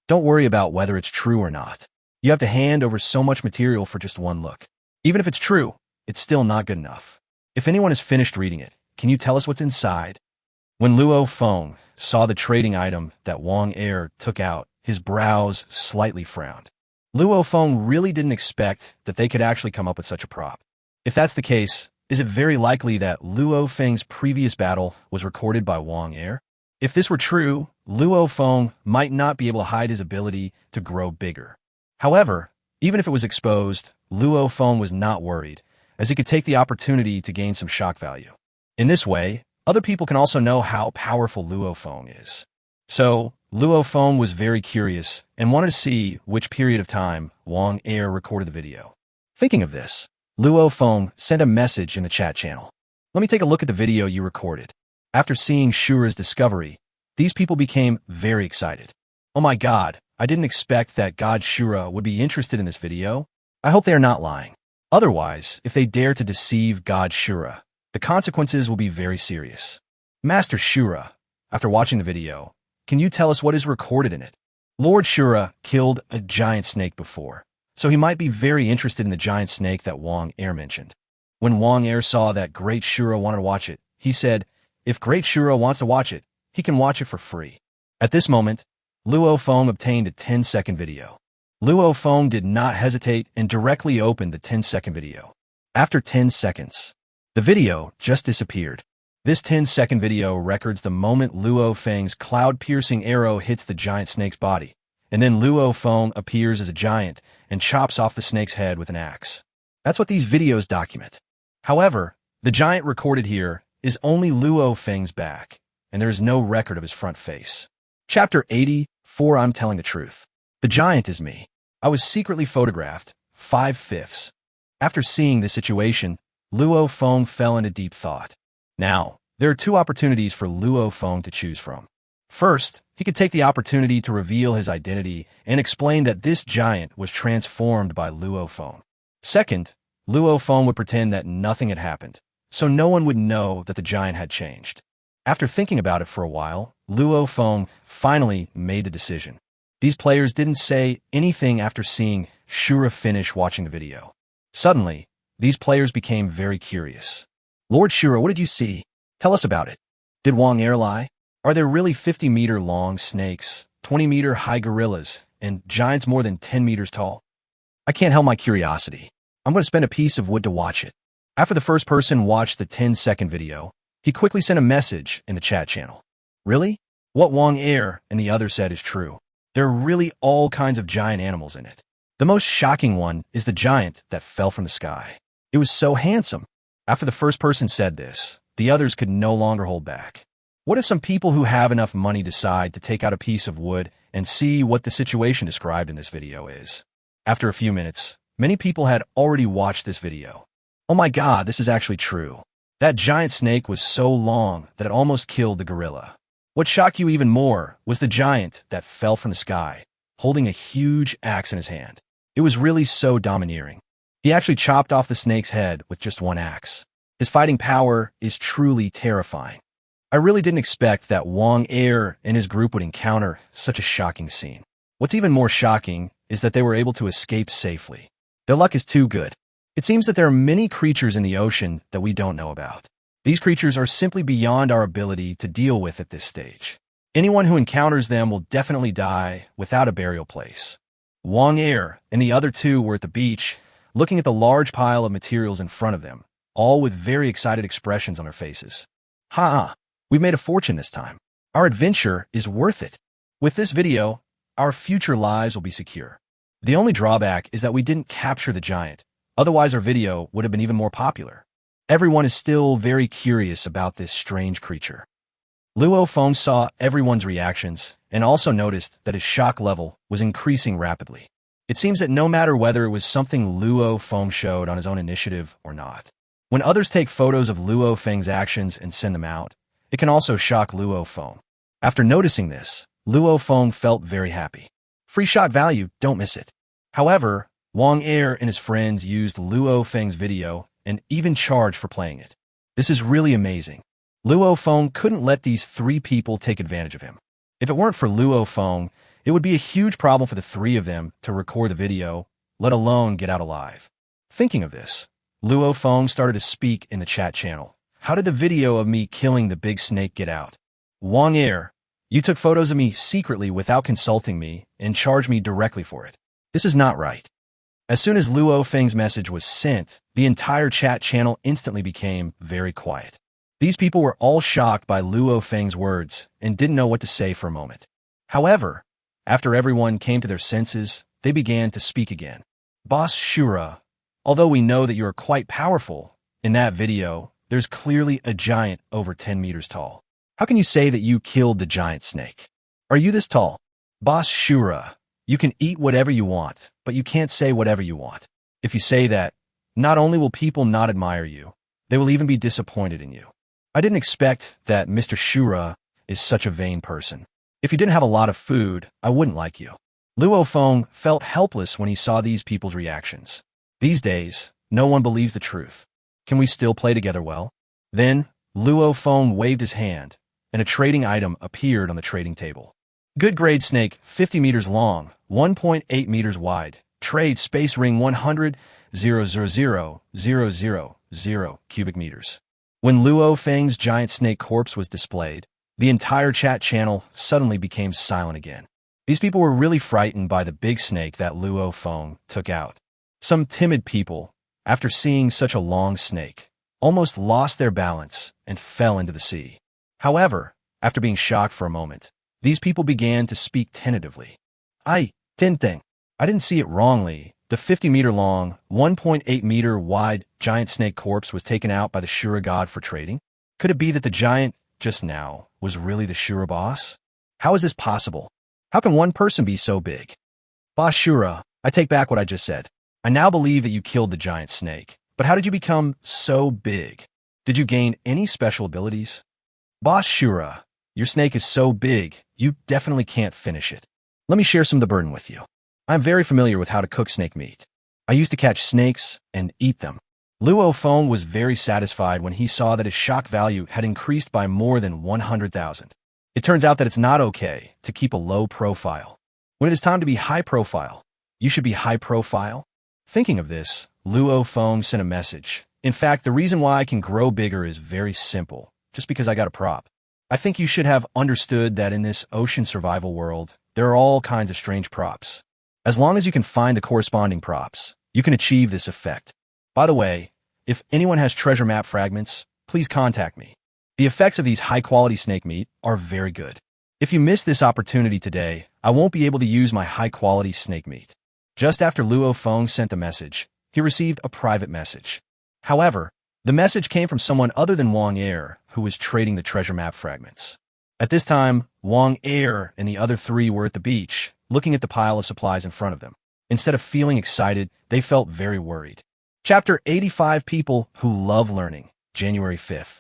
Don't worry about whether it's true or not. You have to hand over so much material for just one look. Even if it's true, it's still not good enough. If anyone has finished reading it, can you tell us what's inside? When Luo Feng saw the trading item that Wang Er took out, his brows slightly frowned. Luo Feng really didn't expect that they could actually come up with such a prop. If that's the case, is it very likely that Luo Feng's previous battle was recorded by Wang Er? If this were true, Luo Feng might not be able to hide his ability to grow bigger. However, even if it was exposed, Luo Feng was not worried, as he could take the opportunity to gain some shock value. In this way, other people can also know how powerful Luo Feng is. So, Luo Feng was very curious and wanted to see which period of time Wang Er recorded the video. Thinking of this, Luo Feng sent a message in the chat channel. Let me take a look at the video you recorded. After seeing Shura's discovery, these people became very excited. Oh my god, I didn't expect that God Shura would be interested in this video. I hope they are not lying. Otherwise, if they dare to deceive God Shura, the consequences will be very serious. Master Shura, after watching the video, can you tell us what is recorded in it? Lord Shura killed a giant snake before, so he might be very interested in the giant snake that Wang Er mentioned. When Wang Er saw that Great Shura wanted to watch it, he said, if Great Shura wants to watch it, he can watch it for free. At this moment, Luo Feng obtained a 10-second video. Luo Feng did not hesitate and directly opened the 10-second video. After 10 seconds, the video just disappeared. This 10-second video records the moment Luo Feng's cloud-piercing arrow hits the giant snake's body, and then Luo Feng appears as a giant and chops off the snake's head with an axe. That's what these videos document. However, the giant recorded here is only Luo Feng's back, and there is no record of his front face. Chapter 84 I'm telling the truth. The giant is me. I was secretly photographed, 5/5. After seeing this situation, Luo Feng fell into deep thought. Now, there are two opportunities for Luo Feng to choose from. First, he could take the opportunity to reveal his identity and explain that this giant was transformed by Luo Feng. Second, Luo Feng would pretend that nothing had happened, so no one would know that the giant had changed. After thinking about it for a while, Luo Feng finally made the decision. These players didn't say anything after seeing Shura finish watching the video. Suddenly, these players became very curious. Lord Shura, what did you see? Tell us about it. Did Wang Er lie? Are there really 50-meter-long snakes, 20-meter-high gorillas, and giants more than 10 meters tall? I can't help my curiosity. I'm going to spend a piece of wood to watch it. After the first person watched the 10-second video, he quickly sent a message in the chat channel. Really? What Wang Er and the others said is true. There are really all kinds of giant animals in it. The most shocking one is the giant that fell from the sky. It was so handsome. After the first person said this, the others could no longer hold back. What if some people who have enough money decide to take out a piece of wood and see what the situation described in this video is? After a few minutes, many people had already watched this video. Oh my god, this is actually true. That giant snake was so long that it almost killed the gorilla. What shocked you even more was the giant that fell from the sky, holding a huge axe in his hand. It was really so domineering. He actually chopped off the snake's head with just one axe. His fighting power is truly terrifying. I really didn't expect that Wang Er and his group would encounter such a shocking scene. What's even more shocking is that they were able to escape safely. Their luck is too good. It seems that there are many creatures in the ocean that we don't know about. These creatures are simply beyond our ability to deal with at this stage. Anyone who encounters them will definitely die without a burial place. Wang Er and the other two were at the beach, looking at the large pile of materials in front of them, all with very excited expressions on their faces. Ha! We've made a fortune this time. Our adventure is worth it. With this video, our future lives will be secure. The only drawback is that we didn't capture the giant. Otherwise, our video would have been even more popular. Everyone is still very curious about this strange creature. Luo Feng saw everyone's reactions and also noticed that his shock level was increasing rapidly. It seems that no matter whether it was something Luo Feng showed on his own initiative or not, when others take photos of Luo Feng's actions and send them out, it can also shock Luo Feng. After noticing this, Luo Feng felt very happy. Free shot value, don't miss it. However, Wang Er and his friends used Luo Feng's video and even charged for playing it. This is really amazing. Luo Feng couldn't let these three people take advantage of him. If it weren't for Luo Feng, it would be a huge problem for the three of them to record the video, let alone get out alive. Thinking of this, Luo Feng started to speak in the chat channel. How did the video of me killing the big snake get out? Wang Er, you took photos of me secretly without consulting me and charged me directly for it. This is not right. As soon as Luo Feng's message was sent, the entire chat channel instantly became very quiet. These people were all shocked by Luo Feng's words and didn't know what to say for a moment. However, after everyone came to their senses, they began to speak again. Boss Shura, although we know that you are quite powerful, in that video, there's clearly a giant over 10 meters tall. How can you say that you killed the giant snake? Are you this tall? Boss Shura, you can eat whatever you want, but you can't say whatever you want. If you say that, not only will people not admire you, they will even be disappointed in you. I didn't expect that Mr. Shura is such a vain person. If you didn't have a lot of food, I wouldn't like you. Luo Feng felt helpless when he saw these people's reactions. These days, no one believes the truth. Can we still play together well? Then, Luo Feng waved his hand, and a trading item appeared on the trading table. Good grade snake, 50 meters long, 1.8 meters wide. Trade space ring 100,000,000 cubic meters. When Luo Feng's giant snake corpse was displayed, the entire chat channel suddenly became silent again. These people were really frightened by the big snake that Luo Feng took out. Some timid people, after seeing such a long snake, almost lost their balance and fell into the sea. However, after being shocked for a moment, these people began to speak tentatively. Tinteng. I didn't see it wrongly. The 50-meter-long, 1.8-meter-wide giant snake corpse was taken out by the Shura god for trading? Could it be that the giant, just now, was really the Shura boss? How is this possible? How can one person be so big? Boss Shura, I take back what I just said. I now believe that you killed the giant snake. But how did you become so big? Did you gain any special abilities? Boss Shura, your snake is so big, you definitely can't finish it. Let me share some of the burden with you. I'm very familiar with how to cook snake meat. I used to catch snakes and eat them. Luo Feng was very satisfied when he saw that his shock value had increased by more than 100,000. It turns out that it's not okay to keep a low profile. When it is time to be high profile, you should be high profile. Thinking of this, Luo Feng sent a message. In fact, the reason why I can grow bigger is very simple, just because I got a prop. I think you should have understood that in this ocean survival world, there are all kinds of strange props. As long as you can find the corresponding props, you can achieve this effect. By the way, if anyone has treasure map fragments, please contact me. The effects of these high-quality snake meat are very good. If you miss this opportunity today, I won't be able to use my high-quality snake meat. Just after Luo Feng sent the message, he received a private message. However, the message came from someone other than Wang Air, who was trading the treasure map fragments. At this time, Wang Air and the other three were at the beach, looking at the pile of supplies in front of them. Instead of feeling excited, they felt very worried. Chapter 85 People Who Love Learning, January 5th.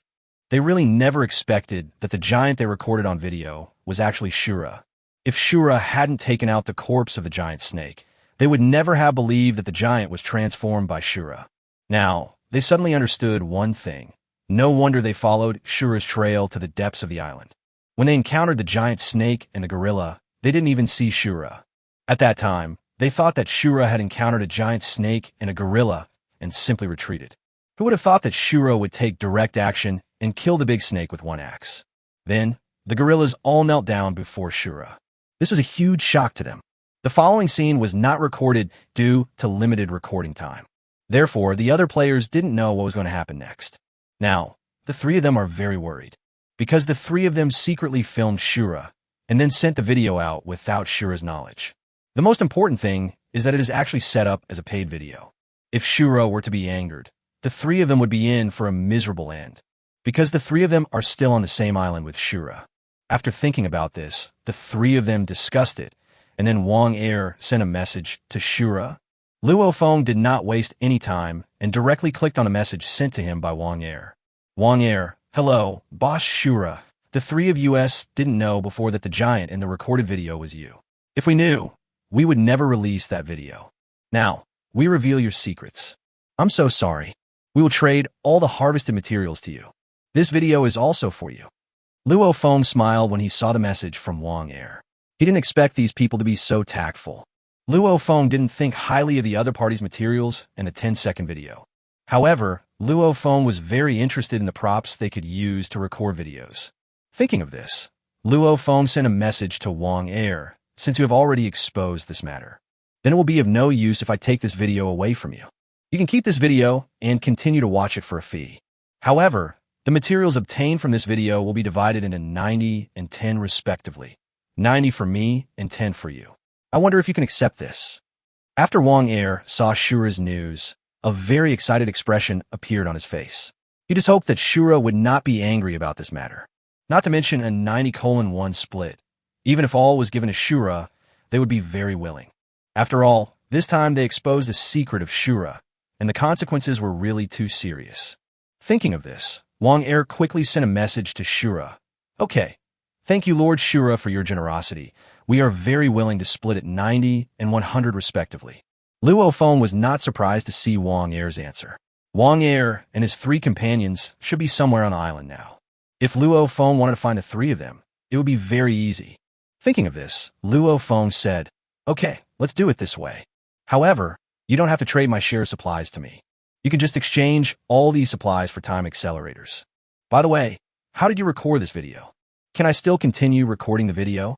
They really never expected that the giant they recorded on video was actually Shura. If Shura hadn't taken out the corpse of the giant snake, they would never have believed that the giant was transformed by Shura. Now, they suddenly understood one thing. No wonder they followed Shura's trail to the depths of the island. When they encountered the giant snake and the gorilla, they didn't even see Shura. At that time, they thought that Shura had encountered a giant snake and a gorilla and simply retreated. Who would have thought that Shura would take direct action and kill the big snake with one axe? Then, the gorillas all knelt down before Shura. This was a huge shock to them. The following scene was not recorded due to limited recording time. Therefore, the other players didn't know what was going to happen next. Now, the three of them are very worried, because the three of them secretly filmed Shura and then sent the video out without Shura's knowledge. The most important thing is that it is actually set up as a paid video. If Shura were to be angered, the three of them would be in for a miserable end, because the three of them are still on the same island with Shura. After thinking about this, the three of them discussed it, and then Wang Air sent a message to Shura. Luo Feng did not waste any time and directly clicked on a message sent to him by Wang Air. Wang Air, hello, Boss Shura. The three of us didn't know before that the giant in the recorded video was you. If we knew, we would never release that video. Now, we reveal your secrets. I'm so sorry. We will trade all the harvested materials to you. This video is also for you. Luo Feng smiled when he saw the message from Wang Air. He didn't expect these people to be so tactful. Luo Feng didn't think highly of the other party's materials in the 10-second video. However, Luo Feng was very interested in the props they could use to record videos. Thinking of this, Luo Feng sent a message to Wang Air, since you have already exposed this matter. Then it will be of no use if I take this video away from you. You can keep this video and continue to watch it for a fee. However, The materials obtained from this video will be divided into 90 and 10 respectively. 90 for me and 10 for you. I wonder if you can accept this. After Wang Er saw Shura's news, a very excited expression appeared on his face. He just hoped that Shura would not be angry about this matter. Not to mention a 90:1 split. Even if all was given to Shura, they would be very willing. After all, this time they exposed a secret of Shura, and the consequences were really too serious. Thinking of this, Wang Er quickly sent a message to Shura. Okay, thank you Lord Shura for your generosity. We are very willing to split it 90 and 100 respectively. Luo Feng was not surprised to see Wang Er's answer. Wang Er and his 3 companions should be somewhere on the island now. If Luo Feng wanted to find the 3 of them, it would be very easy. Thinking of this, Luo Feng said, okay, let's do it this way. However, you don't have to trade my share of supplies to me. You can just exchange all these supplies for time accelerators. By the way, how did you record this video? Can I still continue recording the video?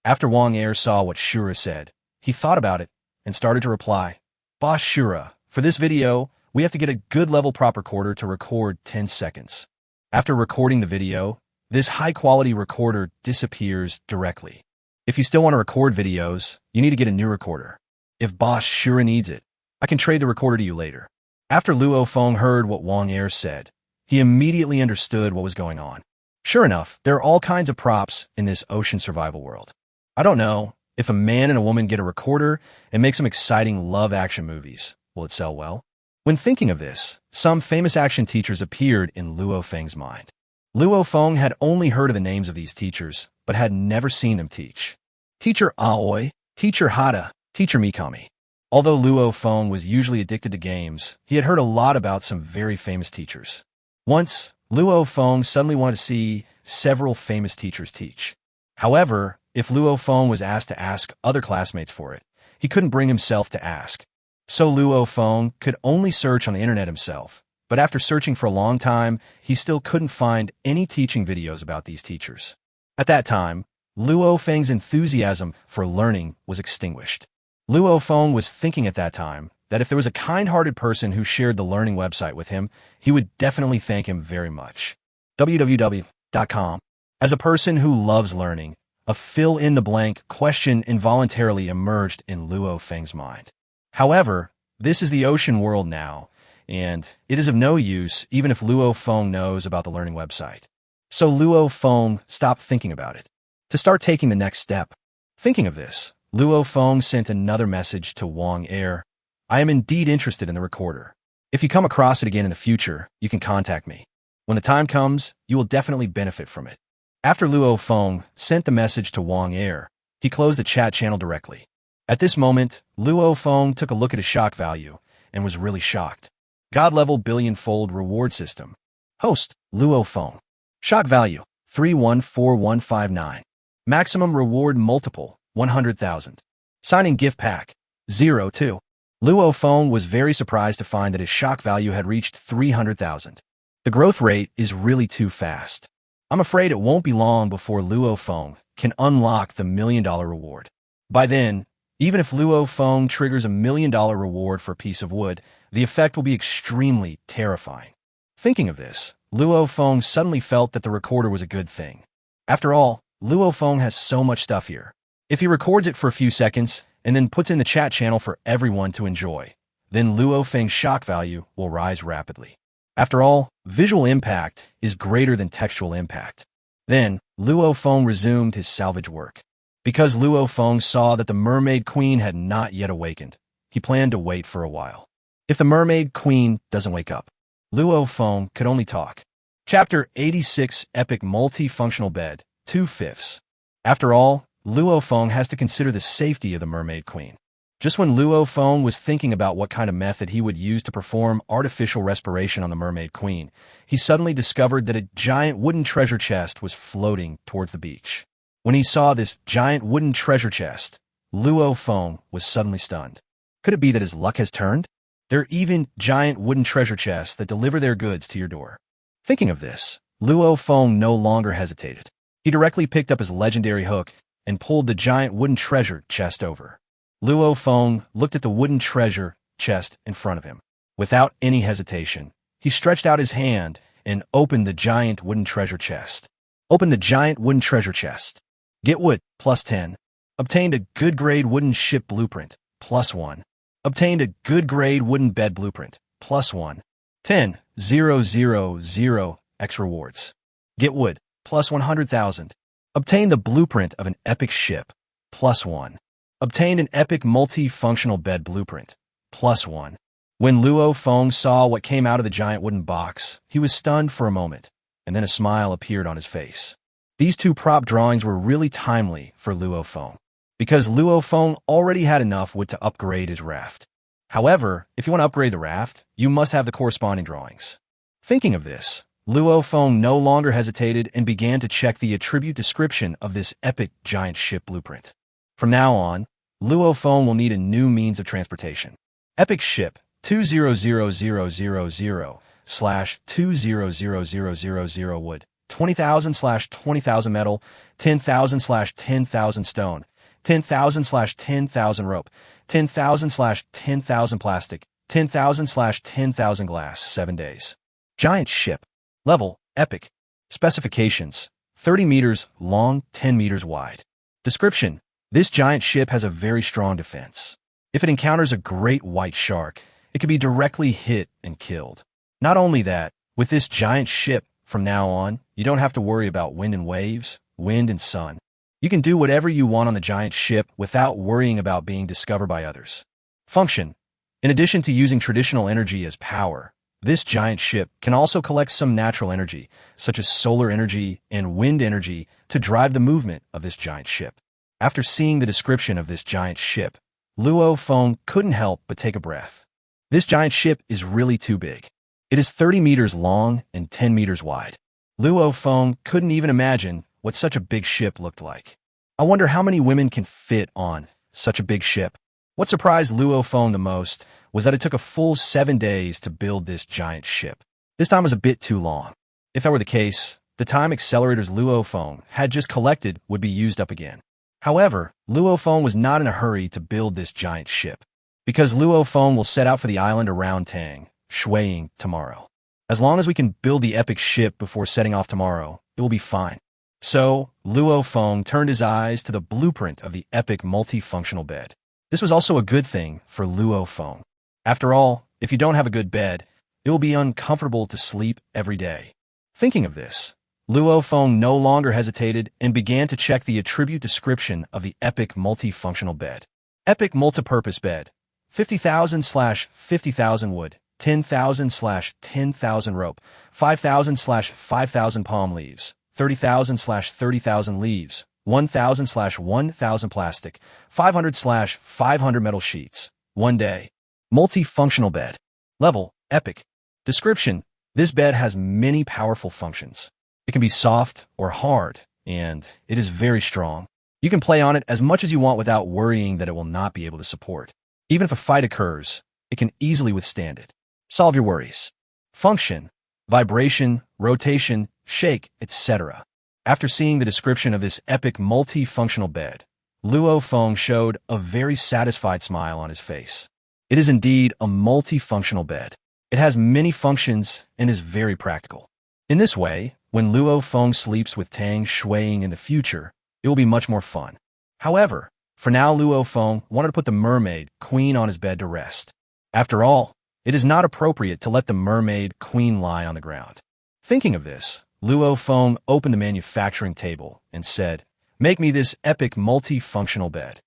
After Wang Er saw what Shura said, he thought about it and started to reply, Boss Shura, for this video, we have to get a good level prop recorder to record 10 seconds. After recording the video, this high-quality recorder disappears directly. If you still want to record videos, you need to get a new recorder. If Boss Shura needs it, I can trade the recorder to you later. After Luo Feng heard what Wang Er said, he immediately understood what was going on. Sure enough, there are all kinds of props in this ocean survival world. I don't know, if a man and a woman get a recorder and make some exciting love action movies, will it sell well? When thinking of this, some famous action teachers appeared in Luo Feng's mind. Luo Feng had only heard of the names of these teachers, but had never seen them teach. Teacher Aoi, Teacher Hada, Teacher Mikami. Although Luo Feng was usually addicted to games, he had heard a lot about some very famous teachers. Once, Luo Feng suddenly wanted to see several famous teachers teach. However, if Luo Feng was asked to ask other classmates for it, he couldn't bring himself to ask. So Luo Feng could only search on the internet himself, but after searching for a long time, he still couldn't find any teaching videos about these teachers. At that time, Luo Feng's enthusiasm for learning was extinguished. Luo Feng was thinking at that time that if there was a kind-hearted person who shared the learning website with him, he would definitely thank him very much. www.com. As a person who loves learning, a fill-in-the-blank question involuntarily emerged in Luo Feng's mind. However, this is the ocean world now, and it is of no use even if Luo Feng knows about the learning website. So Luo Feng stopped thinking about it, to start taking the next step. Thinking of this, Luo Feng sent another message to Wang Er. I am indeed interested in the recorder. If you come across it again in the future, you can contact me. When the time comes, you will definitely benefit from it. After Luo Feng sent the message to Wang Er, he closed the chat channel directly. At this moment, Luo Feng took a look at his shock value and was really shocked. God-level Billionfold Reward System. Host, Luo Feng. Shock value, 314159. Maximum reward multiple, 100,000. Signing gift pack, 02. Luo Feng was very surprised to find that his shock value had reached 300,000. The growth rate is really too fast. I'm afraid it won't be long before Luo Feng can unlock the $1 million reward. By then, even if Luo Feng triggers a $1 million reward for a piece of wood, the effect will be extremely terrifying. Thinking of this, Luo Feng suddenly felt that the recorder was a good thing. After all, Luo Feng has so much stuff here. If he records it for a few seconds and then puts in the chat channel for everyone to enjoy, then Luo Feng's shock value will rise rapidly. After all, visual impact is greater than textual impact. Then, Luo Feng resumed his salvage work. Because Luo Feng saw that the Mermaid Queen had not yet awakened, he planned to wait for a while. If the Mermaid Queen doesn't wake up, Luo Feng could only talk. Chapter 86 Epic Multifunctional Bed, 2/5. After all, Luo Feng has to consider the safety of the Mermaid Queen. Just when Luo Feng was thinking about what kind of method he would use to perform artificial respiration on the Mermaid Queen, he suddenly discovered that a giant wooden treasure chest was floating towards the beach. When he saw this giant wooden treasure chest, Luo Feng was suddenly stunned. Could it be that his luck has turned? There are even giant wooden treasure chests that deliver their goods to your door. Thinking of this, Luo Feng no longer hesitated. He directly picked up his legendary hook and pulled the giant wooden treasure chest over. Luo Feng looked at the wooden treasure chest in front of him. Without any hesitation, he stretched out his hand and opened the giant wooden treasure chest. Open the giant wooden treasure chest. Get wood, +10. Obtained a good grade wooden ship blueprint, +1. Obtained a good grade wooden bed blueprint, +1. 10, 0, 0, 0, X rewards. Get wood, +100,000. Obtain the blueprint of an epic ship, +1. Obtained an epic multi-functional bed blueprint, +1. When Luo Feng saw what came out of the giant wooden box, he was stunned for a moment, and then a smile appeared on his face. These two prop drawings were really timely for Luo Feng, because Luo Feng already had enough wood to upgrade his raft. However, if you want to upgrade the raft, you must have the corresponding drawings. Thinking of this, Luo Feng no longer hesitated and began to check the attribute description of this epic giant ship blueprint. From now on, Luo Feng will need a new means of transportation. Epic ship 200,000/200,000 wood, 20,000/20,000 metal, 10,000/10,000 stone, 10,000/10,000 rope, 10,000/10,000 plastic, 10,000/10,000 glass, 7 days. Giant ship. Level, epic. Specifications, 30 meters long, 10 meters wide. Description, this giant ship has a very strong defense. If it encounters a great white shark, it can be directly hit and killed. Not only that, with this giant ship, from now on, you don't have to worry about wind and waves, wind and sun. You can do whatever you want on the giant ship without worrying about being discovered by others. Function. In addition to using traditional energy as power, this giant ship can also collect some natural energy, such as solar energy and wind energy, to drive the movement of this giant ship. After seeing the description of this giant ship, Luo Feng couldn't help but take a breath. This giant ship is really too big. It is 30 meters long and 10 meters wide. Luo Feng couldn't even imagine what such a big ship looked like. I wonder how many women can fit on such a big ship. What surprised Luo Feng the most was that it took a full 7 days to build this giant ship. This time was a bit too long. If that were the case, the time Accelerators Luo Feng had just collected would be used up again. However, Luo Feng was not in a hurry to build this giant ship, because Luo Feng will set out for the island around Tang, Shui, tomorrow. As long as we can build the epic ship before setting off tomorrow, it will be fine. So, Luo Feng turned his eyes to the blueprint of the epic multifunctional bed. This was also a good thing for Luo Feng. After all, if you don't have a good bed, it will be uncomfortable to sleep every day. Thinking of this, Luo Feng no longer hesitated and began to check the attribute description of the epic multifunctional bed. Epic multipurpose bed. 50,000/50,000 wood, 10,000/10,000 rope, 5,000/5,000 palm leaves, 30,000/30,000 leaves, 1,000/1,000 plastic, 500/500 metal sheets. 1 day. Multifunctional bed. Level, epic. Description, this bed has many powerful functions. It can be soft or hard, and it is very strong. You can play on it as much as you want without worrying that it will not be able to support. Even if a fight occurs, it can easily withstand it. Solve your worries. Function, vibration, rotation, shake, etc. After seeing the description of this epic multifunctional bed, Luo Feng showed a very satisfied smile on his face. It is indeed a multifunctional bed. It has many functions and is very practical. In this way, when Luo Feng sleeps with Tang Shuiing in the future, it will be much more fun. However, for now Luo Feng wanted to put the mermaid queen on his bed to rest. After all, it is not appropriate to let the mermaid queen lie on the ground. Thinking of this, Luo Feng opened the manufacturing table and said, "Make me this epic multifunctional bed."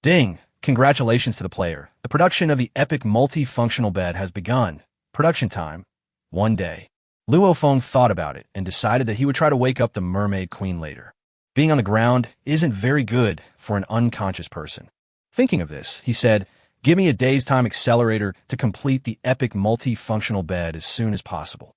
Ding! Congratulations to the player. The production of the epic multifunctional bed has begun. Production time, 1 day. Luo Feng thought about it and decided that he would try to wake up the mermaid queen later. Being on the ground isn't very good for an unconscious person. Thinking of this, he said, "Give me a day's time accelerator to complete the epic multifunctional bed as soon as possible."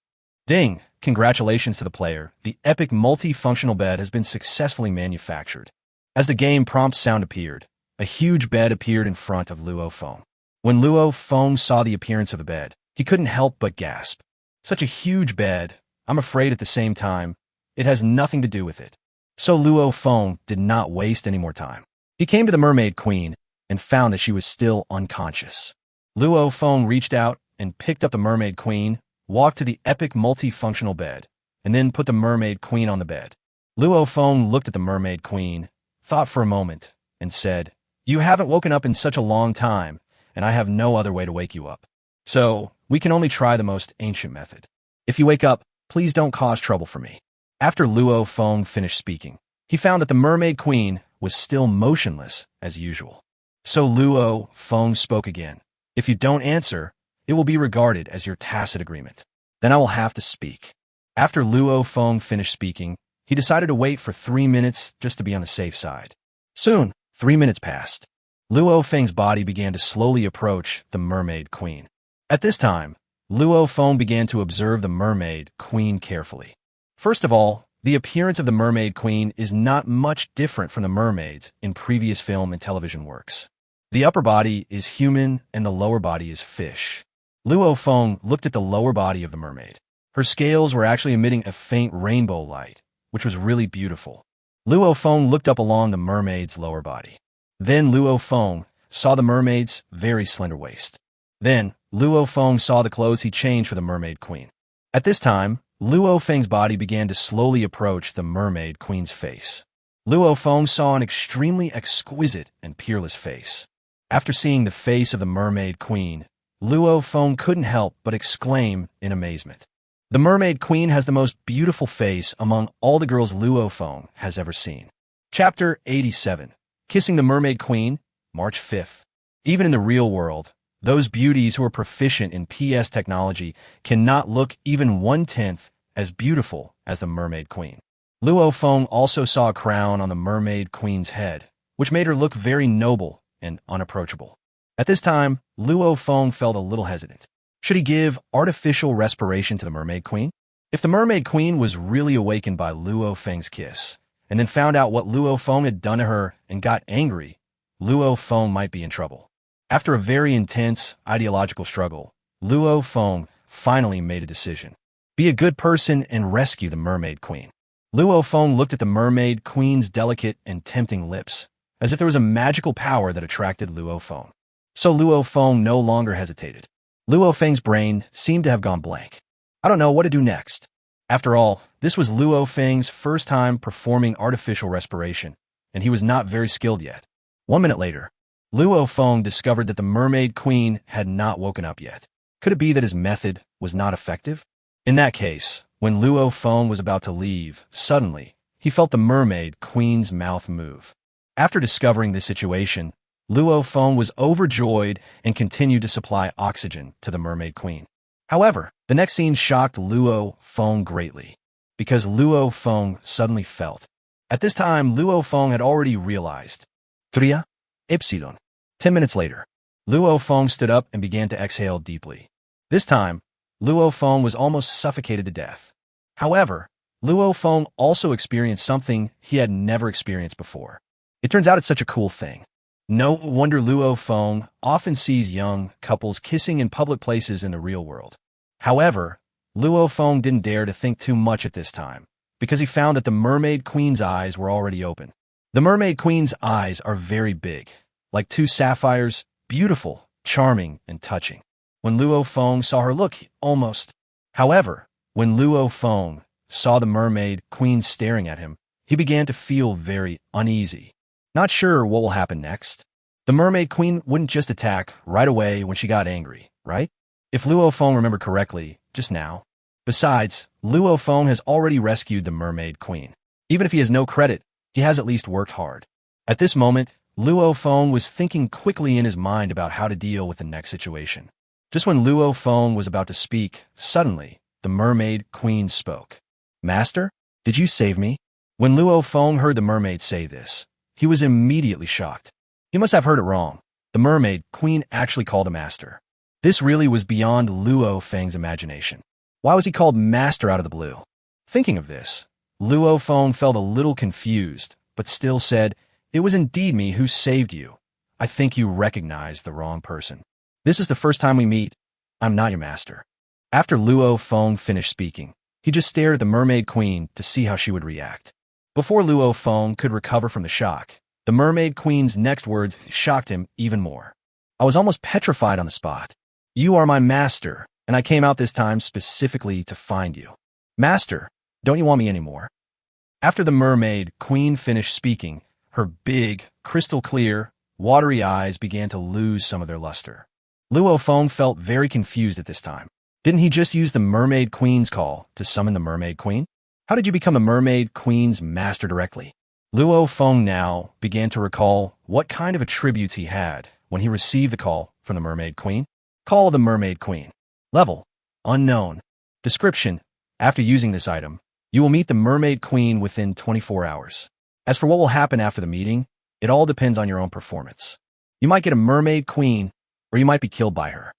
Ding! Congratulations to the player. The epic multifunctional bed has been successfully manufactured. As the game prompt sound appeared, a huge bed appeared in front of Luo Feng. When Luo Feng saw the appearance of the bed, he couldn't help but gasp. Such a huge bed, I'm afraid at the same time, it has nothing to do with it. So Luo Feng did not waste any more time. He came to the mermaid queen and found that she was still unconscious. Luo Feng reached out and picked up the mermaid queen, walked to the epic multifunctional bed, and then put the Mermaid Queen on the bed. Luo Feng looked at the Mermaid Queen, thought for a moment, and said, "You haven't woken up in such a long time, and I have no other way to wake you up. So, we can only try the most ancient method. If you wake up, please don't cause trouble for me." After Luo Feng finished speaking, he found that the Mermaid Queen was still motionless as usual. So Luo Feng spoke again. "If you don't answer, it will be regarded as your tacit agreement. Then I will have to speak." After Luo Feng finished speaking, he decided to wait for 3 minutes just to be on the safe side. Soon, 3 minutes passed. Luo Feng's body began to slowly approach the Mermaid Queen. At this time, Luo Feng began to observe the Mermaid Queen carefully. First of all, the appearance of the Mermaid Queen is not much different from the mermaids in previous film and television works. The upper body is human and the lower body is fish. Luo Feng looked at the lower body of the mermaid. Her scales were actually emitting a faint rainbow light, which was really beautiful. Luo Feng looked up along the mermaid's lower body. Then Luo Feng saw the mermaid's very slender waist. Then Luo Feng saw the clothes he changed for the Mermaid Queen. At this time, Luo Feng's body began to slowly approach the Mermaid Queen's face. Luo Feng saw an extremely exquisite and peerless face. After seeing the face of the Mermaid Queen, Luo Feng couldn't help but exclaim in amazement. The Mermaid Queen has the most beautiful face among all the girls Luo Feng has ever seen. Chapter 87. Kissing the Mermaid Queen, March 5th. Even in the real world, those beauties who are proficient in PS technology cannot look even 1/10 as beautiful as the Mermaid Queen. Luo Feng also saw a crown on the Mermaid Queen's head, which made her look very noble and unapproachable. At this time, Luo Feng felt a little hesitant. Should he give artificial respiration to the Mermaid Queen? If the Mermaid Queen was really awakened by Luo Feng's kiss, and then found out what Luo Feng had done to her and got angry, Luo Feng might be in trouble. After a very intense ideological struggle, Luo Feng finally made a decision. Be a good person and rescue the Mermaid Queen. Luo Feng looked at the Mermaid Queen's delicate and tempting lips, as if there was a magical power that attracted Luo Feng. So Luo Feng no longer hesitated. Luo Feng's brain seemed to have gone blank. I don't know what to do next. After all, this was Luo Feng's first time performing artificial respiration, and he was not very skilled yet. 1 minute later, Luo Feng discovered that the Mermaid Queen had not woken up yet. Could it be that his method was not effective? In that case, when Luo Feng was about to leave, suddenly, he felt the Mermaid Queen's mouth move. After discovering this situation, Luo Feng was overjoyed and continued to supply oxygen to the Mermaid Queen. However, the next scene shocked Luo Feng greatly, because Luo Feng suddenly felt. At this time, Luo Feng had already realized. Tria, Epsilon. 10 minutes later, Luo Feng stood up and began to exhale deeply. This time, Luo Feng was almost suffocated to death. However, Luo Feng also experienced something he had never experienced before. It turns out it's such a cool thing. No wonder Luo Feng often sees young couples kissing in public places in the real world. However, Luo Feng didn't dare to think too much at this time, because he found that the Mermaid Queen's eyes were already open. The Mermaid Queen's eyes are very big, like two sapphires, beautiful, charming, and touching. When Luo Feng saw her look, almost. However, when Luo Feng saw the Mermaid Queen staring at him, he began to feel very uneasy. Not sure what will happen next. The Mermaid Queen wouldn't just attack right away when she got angry, right? If Luo Feng remembered correctly, just now. Besides, Luo Feng has already rescued the Mermaid Queen. Even if he has no credit, he has at least worked hard. At this moment, Luo Feng was thinking quickly in his mind about how to deal with the next situation. Just when Luo Feng was about to speak, suddenly, the Mermaid Queen spoke. "Master, did you save me?" When Luo Feng heard the mermaid say this, he was immediately shocked. He must have heard it wrong. The Mermaid Queen actually called him Master. This really was beyond Luo Feng's imagination. Why was he called Master out of the blue? Thinking of this, Luo Feng felt a little confused, but still said, "It was indeed me who saved you. I think you recognized the wrong person. This is the first time we meet. I'm not your master." After Luo Feng finished speaking, he just stared at the Mermaid Queen to see how she would react. Before Luo Feng could recover from the shock, the Mermaid Queen's next words shocked him even more. "I was almost petrified on the spot. You are my master, and I came out this time specifically to find you. Master, don't you want me anymore? After the mermaid queen finished speaking, her big, crystal-clear, watery eyes began to lose some of their luster. Luo Feng felt very confused at this time. Didn't he just use the mermaid queen's call to summon the mermaid queen? How did you become the mermaid queen's master directly? Luo Feng now began to recall what kind of attributes he had when he received the call from the mermaid queen. Call of the mermaid queen. Level: unknown. Description: after using this item, you will meet the mermaid queen within 24 hours. As for what will happen after the meeting, it all depends on your own performance. You might get a mermaid queen, or you might be killed by her.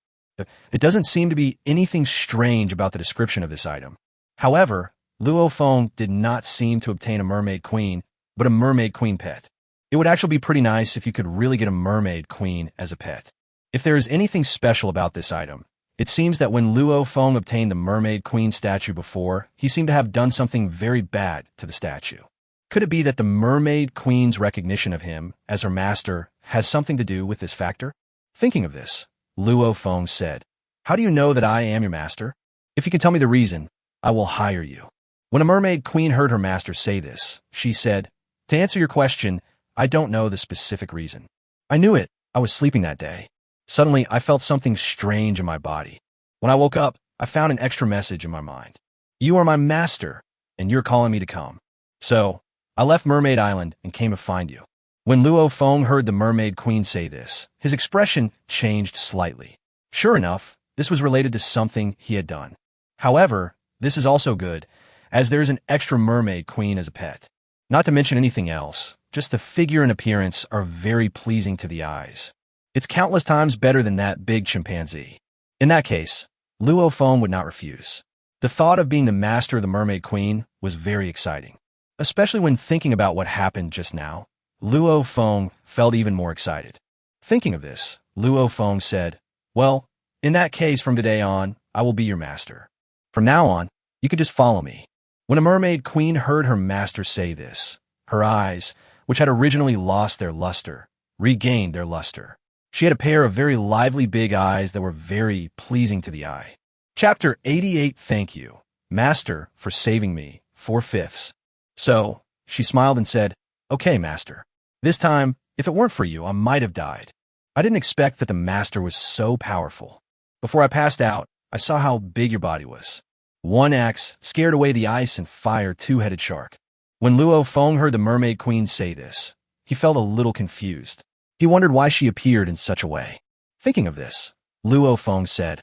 It doesn't seem to be anything strange about the description of this item. However, Luo Feng did not seem to obtain a mermaid queen, but a mermaid queen pet. It would actually be pretty nice if you could really get a mermaid queen as a pet. If there is anything special about this item, it seems that when Luo Feng obtained the mermaid queen statue before, he seemed to have done something very bad to the statue. Could it be that the mermaid queen's recognition of him as her master has something to do with this factor? Thinking of this, Luo Feng said, "How do you know that I am your master? If you can tell me the reason, I will hire you." When a mermaid queen heard her master say this, she said, "To answer your question, I don't know the specific reason. I knew it. I was sleeping that day. Suddenly, I felt something strange in my body. When I woke up, I found an extra message in my mind. You are my master, and you're calling me to come. So, I left Mermaid Island and came to find you." When Luo Feng heard the mermaid queen say this, his expression changed slightly. Sure enough, this was related to something he had done. However, this is also good, as there is an extra mermaid queen as a pet. Not to mention anything else, just the figure and appearance are very pleasing to the eyes. It's countless times better than that big chimpanzee. In that case, Luo Feng would not refuse. The thought of being the master of the mermaid queen was very exciting. Especially when thinking about what happened just now, Luo Feng felt even more excited. Thinking of this, Luo Feng said, "Well, in that case from today on, I will be your master. From now on, you can just follow me." When a mermaid queen heard her master say this, her eyes, which had originally lost their luster, regained their luster. She had a pair of very lively big eyes that were very pleasing to the eye. Chapter 88. Thank you, Master, for saving me, 4/5. So, she smiled and said, "Okay, Master. This time, if it weren't for you, I might have died. I didn't expect that the Master was so powerful. Before I passed out, I saw how big your body was. One axe scared away the ice and fire two-headed shark." When Luo Feng heard the mermaid queen say this, he felt a little confused. He wondered why she appeared in such a way. Thinking of this, Luo Feng said,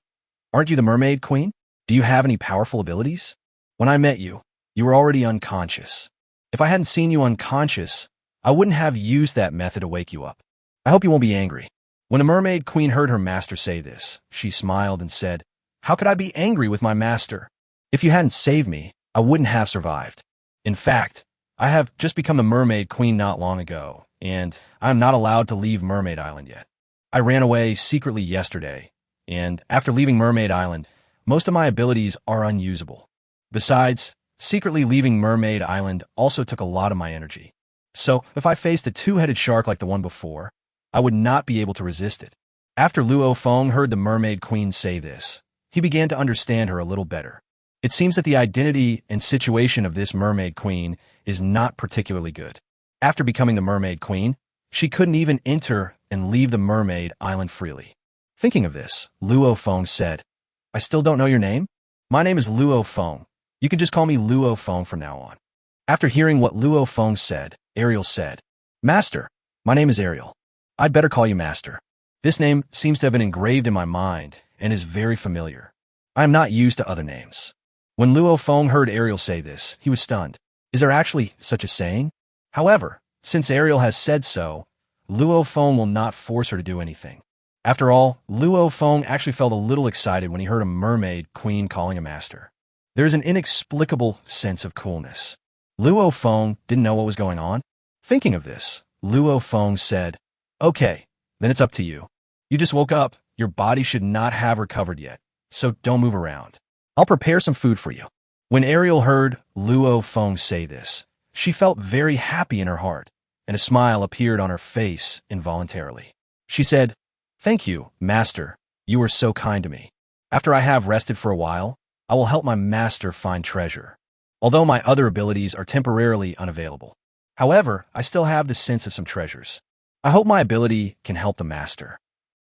"Aren't you the mermaid queen? Do you have any powerful abilities? When I met you, you were already unconscious. If I hadn't seen you unconscious, I wouldn't have used that method to wake you up. I hope you won't be angry." When the mermaid queen heard her master say this, she smiled and said, "How could I be angry with my master? If you hadn't saved me, I wouldn't have survived. In fact, I have just become the mermaid queen not long ago, and I am not allowed to leave Mermaid Island yet. I ran away secretly yesterday, and after leaving Mermaid Island, most of my abilities are unusable. Besides, secretly leaving Mermaid Island also took a lot of my energy. So, if I faced a two-headed shark like the one before, I would not be able to resist it." After Luo Feng heard the mermaid queen say this, he began to understand her a little better. It seems that the identity and situation of this mermaid queen is not particularly good. After becoming the mermaid queen, she couldn't even enter and leave the Mermaid Island freely. Thinking of this, Luo Feng said, "I still don't know your name? My name is Luo Feng. You can just call me Luo Feng from now on." After hearing what Luo Feng said, Ariel said, "Master, my name is Ariel. I'd better call you Master. This name seems to have been engraved in my mind and is very familiar. I am not used to other names." When Luo Feng heard Ariel say this, he was stunned. Is there actually such a saying? However, since Ariel has said so, Luo Feng will not force her to do anything. After all, Luo Feng actually felt a little excited when he heard a mermaid queen calling a master. There is an inexplicable sense of coolness. Luo Feng didn't know what was going on. Thinking of this, Luo Feng said, "Okay, then it's up to you. You just woke up, your body should not have recovered yet, so don't move around. I'll prepare some food for you." When Ariel heard Luo Feng say this, she felt very happy in her heart, and a smile appeared on her face involuntarily. She said, "Thank you, Master. You were so kind to me." After I have rested for a while, I will help my master find treasure, although my other abilities are temporarily unavailable. However, I still have the sense of some treasures. I hope my ability can help the master.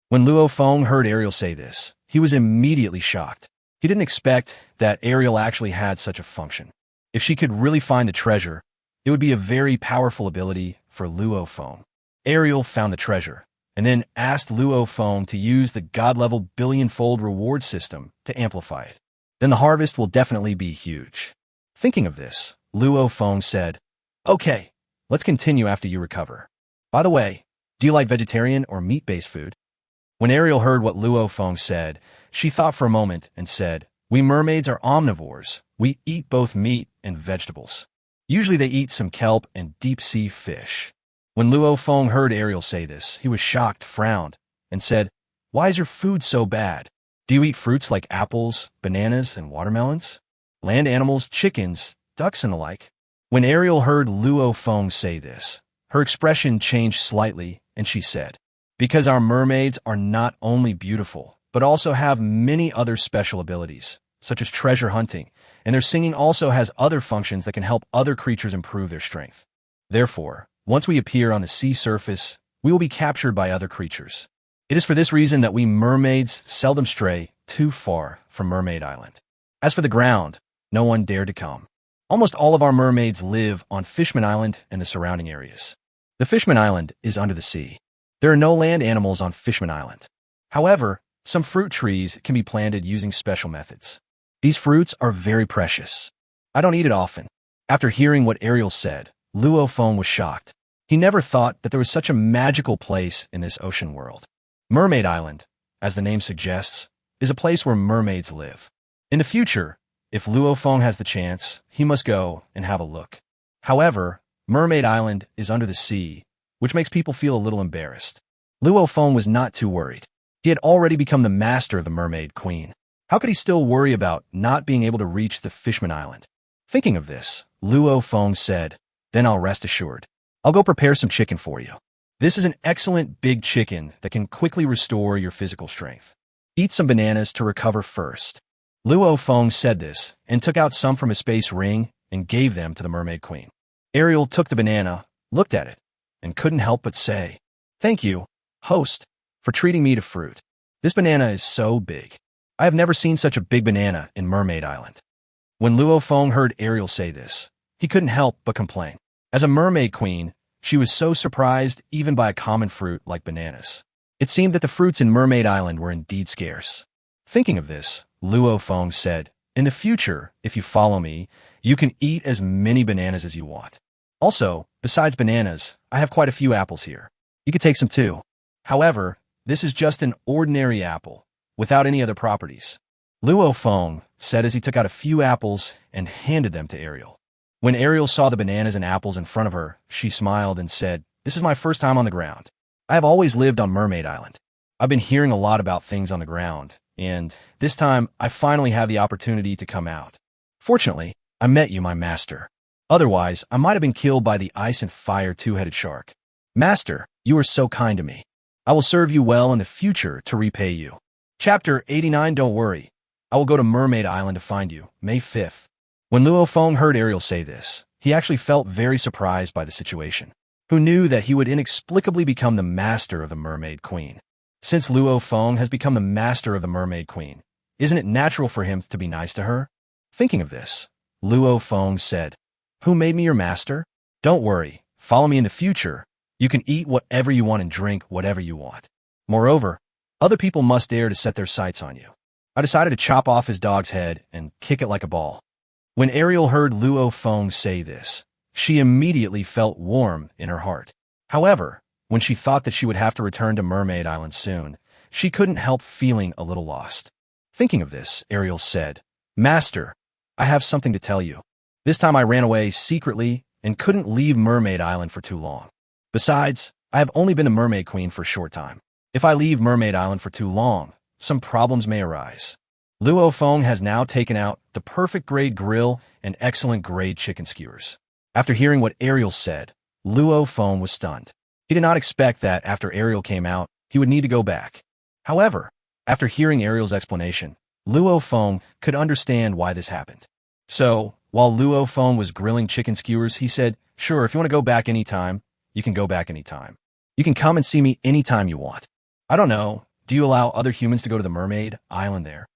When Luo Feng heard Ariel say this, he was immediately shocked. He didn't expect that Ariel actually had such a function. If she could really find the treasure, it would be a very powerful ability for Luo Feng. Ariel found the treasure, and then asked Luo Feng to use the god-level Billionfold Rewards system to amplify it. Then the harvest will definitely be huge. Thinking of this, Luo Feng said, "Okay, let's continue after you recover. By the way, do you like vegetarian or meat-based food?" When Ariel heard what Luo Feng said, she thought for a moment and said, "We mermaids are omnivores. We eat both meat and vegetables. Usually they eat some kelp and deep-sea fish." When Luo Feng heard Ariel say this, he was shocked, frowned, and said, "Why is your food so bad? Do you eat fruits like apples, bananas, and watermelons? Land animals, chickens, ducks, and the like?" When Ariel heard Luo Feng say this, her expression changed slightly, and she said, "Because our mermaids are not only beautiful, but also have many other special abilities, such as treasure hunting, and their singing also has other functions that can help other creatures improve their strength. Therefore, once we appear on the sea surface, we will be captured by other creatures. It is for this reason that we mermaids seldom stray too far from Mermaid Island. As for the ground, no one dared to come. Almost all of our mermaids live on Fishman Island and the surrounding areas. The Fishman Island is under the sea. There are no land animals on Fishman Island. However, some fruit trees can be planted using special methods. These fruits are very precious. I don't eat it often." After hearing what Ariel said, Luo Feng was shocked. He never thought that there was such a magical place in this ocean world. Mermaid Island, as the name suggests, is a place where mermaids live. In the future, if Luo Feng has the chance, he must go and have a look. However, Mermaid Island is under the sea, which makes people feel a little embarrassed. Luo Feng was not too worried. He had already become the master of the Mermaid Queen. How could he still worry about not being able to reach the Fishman Island? Thinking of this, Luo Feng said, "Then I'll rest assured. I'll go prepare some chicken for you. This is an excellent big chicken that can quickly restore your physical strength. Eat some bananas to recover first." Luo Feng said this and took out some from his space ring and gave them to the Mermaid Queen. Ariel took the banana, looked at it, and couldn't help but say, "Thank you, host, for treating me to fruit. This banana is so big. I have never seen such a big banana in Mermaid Island." When Luo Feng heard Ariel say this, he couldn't help but complain. As a mermaid queen, she was so surprised even by a common fruit like bananas. It seemed that the fruits in Mermaid Island were indeed scarce. Thinking of this, Luo Feng said, "In the future, if you follow me, you can eat as many bananas as you want. Also, besides bananas, I have quite a few apples here. You could take some too. However, this is just an ordinary apple, without any other properties." Luo Feng said as he took out a few apples and handed them to Ariel. When Ariel saw the bananas and apples in front of her, she smiled and said, "This is my first time on the ground. I have always lived on Mermaid Island. I've been hearing a lot about things on the ground, and this time I finally have the opportunity to come out. Fortunately, I met you, my master. Otherwise, I might have been killed by the ice and fire two-headed shark. Master, you are so kind to me. I will serve you well in the future to repay you." Chapter 89. Don't worry. I will go to Mermaid Island to find you, May 5th. When Luo Feng heard Ariel say this, he actually felt very surprised by the situation. Who knew that he would inexplicably become the master of the Mermaid Queen? Since Luo Feng has become the master of the Mermaid Queen, isn't it natural for him to be nice to her? Thinking of this, Luo Feng said, "Who made me your master? Don't worry, follow me in the future. You can eat whatever you want and drink whatever you want. Moreover, other people must dare to set their sights on you." I decided to chop off his dog's head and kick it like a ball. When Ariel heard Luo Feng say this, she immediately felt warm in her heart. However, when she thought that she would have to return to Mermaid Island soon, she couldn't help feeling a little lost. Thinking of this, Ariel said, "Master, I have something to tell you. This time I ran away secretly and couldn't leave Mermaid Island for too long. Besides, I have only been a Mermaid Queen for a short time. If I leave Mermaid Island for too long, some problems may arise." Luo Feng has now taken out the perfect grade grill and excellent grade chicken skewers. After hearing what Ariel said, Luo Feng was stunned. He did not expect that after Ariel came out, he would need to go back. However, after hearing Ariel's explanation, Luo Feng could understand why this happened. So, while Luo Feng was grilling chicken skewers, he said, "Sure, if you want to go back anytime, you can go back anytime. You can come and see me anytime you want. I don't know, do you allow other humans to go to the Mermaid Island there?"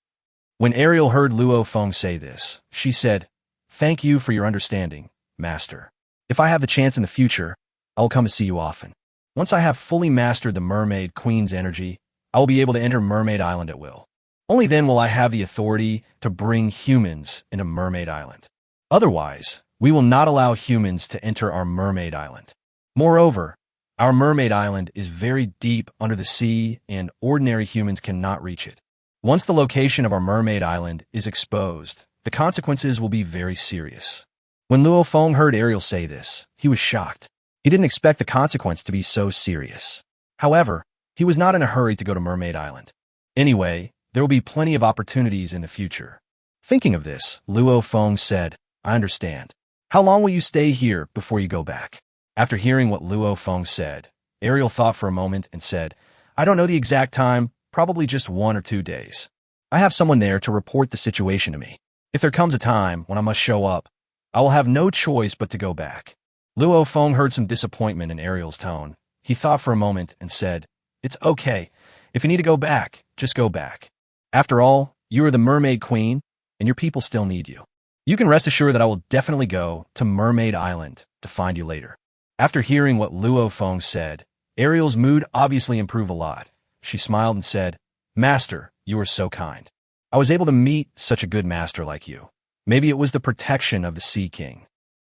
When Ariel heard Luo Feng say this, she said, "Thank you for your understanding, Master. If I have the chance in the future, I will come to see you often. Once I have fully mastered the Mermaid Queen's energy, I will be able to enter Mermaid Island at will. Only then will I have the authority to bring humans into Mermaid Island. Otherwise, we will not allow humans to enter our Mermaid Island. Moreover, our Mermaid Island is very deep under the sea and ordinary humans cannot reach it. Once the location of our Mermaid Island is exposed, the consequences will be very serious." When Luo Feng heard Ariel say this, he was shocked. He didn't expect the consequence to be so serious. However, he was not in a hurry to go to Mermaid Island. Anyway, there will be plenty of opportunities in the future. Thinking of this, Luo Feng said, "I understand. How long will you stay here before you go back?" After hearing what Luo Feng said, Ariel thought for a moment and said, "I don't know the exact time, probably just 1 or 2 days. I have someone there to report the situation to me. If there comes a time when I must show up, I will have no choice but to go back." Luo Feng heard some disappointment in Ariel's tone. He thought for a moment and said, "It's okay. If you need to go back, just go back. After all, you are the Mermaid Queen, and your people still need you. You can rest assured that I will definitely go to Mermaid Island to find you later." After hearing what Luo Feng said, Ariel's mood obviously improved a lot. She smiled and said, "Master, you are so kind. I was able to meet such a good master like you. Maybe it was the protection of the Sea King."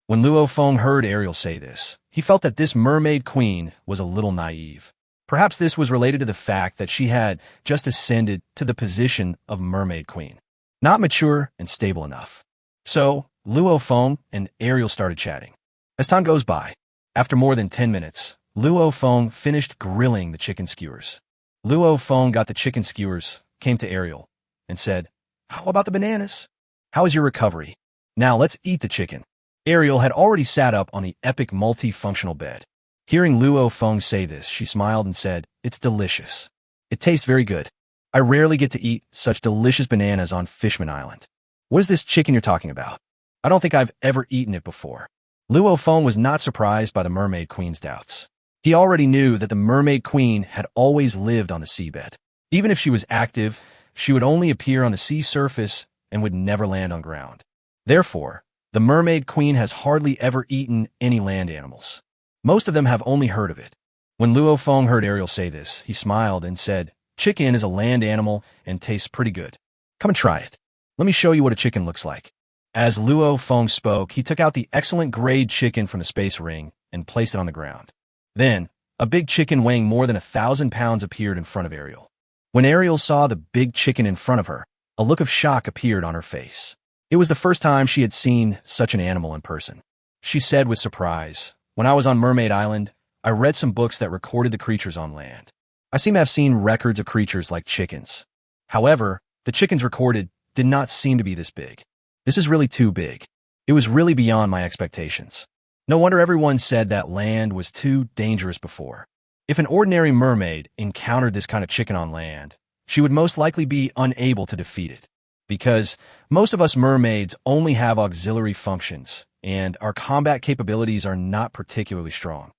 When Luo Feng heard Ariel say this, he felt that this Mermaid Queen was a little naive. Perhaps this was related to the fact that she had just ascended to the position of Mermaid Queen, not mature and stable enough. So, Luo Feng and Ariel started chatting. As time goes by, after more than 10 minutes, Luo Feng finished grilling the chicken skewers. Luo Feng got the chicken skewers, came to Ariel, and said, "How about the bananas? How is your recovery? Now let's eat the chicken." Ariel had already sat up on the epic multifunctional bed. Hearing Luo Feng say this, she smiled and said, "It's delicious. It tastes very good. I rarely get to eat such delicious bananas on Fishman Island. What is this chicken you're talking about? I don't think I've ever eaten it before." Luo Feng was not surprised by the Mermaid Queen's doubts. He already knew that the Mermaid Queen had always lived on the seabed. Even if she was active, she would only appear on the sea surface and would never land on ground. Therefore, the Mermaid Queen has hardly ever eaten any land animals. Most of them have only heard of it. When Luo Feng heard Ariel say this, he smiled and said, "Chicken is a land animal and tastes pretty good. Come and try it. Let me show you what a chicken looks like." As Luo Feng spoke, he took out the excellent grade chicken from the space ring and placed it on the ground. Then, a big chicken weighing more than 1,000 pounds appeared in front of Ariel. When Ariel saw the big chicken in front of her, a look of shock appeared on her face. It was the first time she had seen such an animal in person. She said with surprise, "When I was on Mermaid Island, I read some books that recorded the creatures on land. I seem to have seen records of creatures like chickens. However, the chickens recorded did not seem to be this big. This is really too big. It was really beyond my expectations. No wonder everyone said that land was too dangerous before. If an ordinary mermaid encountered this kind of chicken on land, she would most likely be unable to defeat it. Because most of us mermaids only have auxiliary functions, and our combat capabilities are not particularly strong."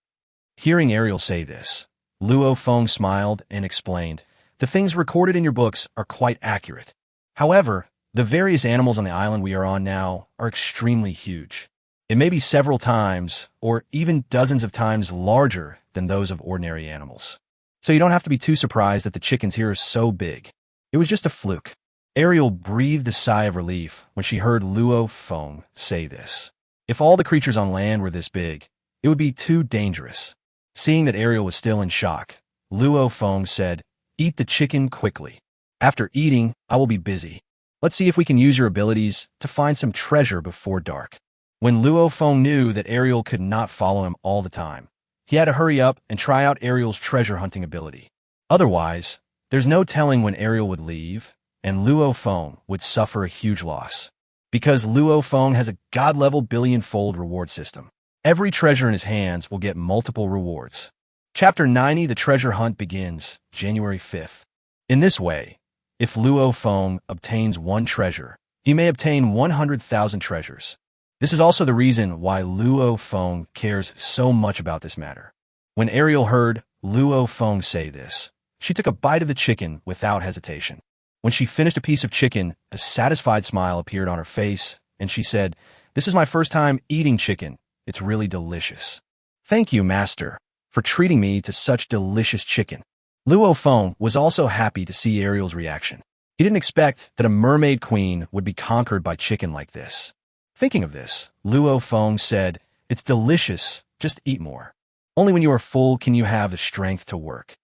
Hearing Ariel say this, Luo Feng smiled and explained, "The things recorded in your books are quite accurate. However, the various animals on the island we are on now are extremely huge. It may be several times, or even dozens of times larger than those of ordinary animals. So you don't have to be too surprised that the chickens here are so big. It was just a fluke." Ariel breathed a sigh of relief when she heard Luo Feng say this. If all the creatures on land were this big, it would be too dangerous. Seeing that Ariel was still in shock, Luo Feng said, "Eat the chicken quickly. After eating, I will be busy. Let's see if we can use your abilities to find some treasure before dark." When Luo Feng knew that Ariel could not follow him all the time, he had to hurry up and try out Ariel's treasure hunting ability. Otherwise, there's no telling when Ariel would leave, and Luo Feng would suffer a huge loss. Because Luo Feng has a god-level Billionfold reward system. Every treasure in his hands will get multiple rewards. Chapter 90, The Treasure Hunt begins, January 5th. In this way, if Luo Feng obtains one treasure, he may obtain 100,000 treasures. This is also the reason why Luo Feng cares so much about this matter. When Ariel heard Luo Feng say this, she took a bite of the chicken without hesitation. When she finished a piece of chicken, a satisfied smile appeared on her face, and she said, "This is my first time eating chicken. It's really delicious. Thank you, Master, for treating me to such delicious chicken." Luo Feng was also happy to see Ariel's reaction. He didn't expect that a mermaid queen would be conquered by chicken like this. Thinking of this, Luo Feng said, "It's delicious, just eat more. Only when you are full can you have the strength to work."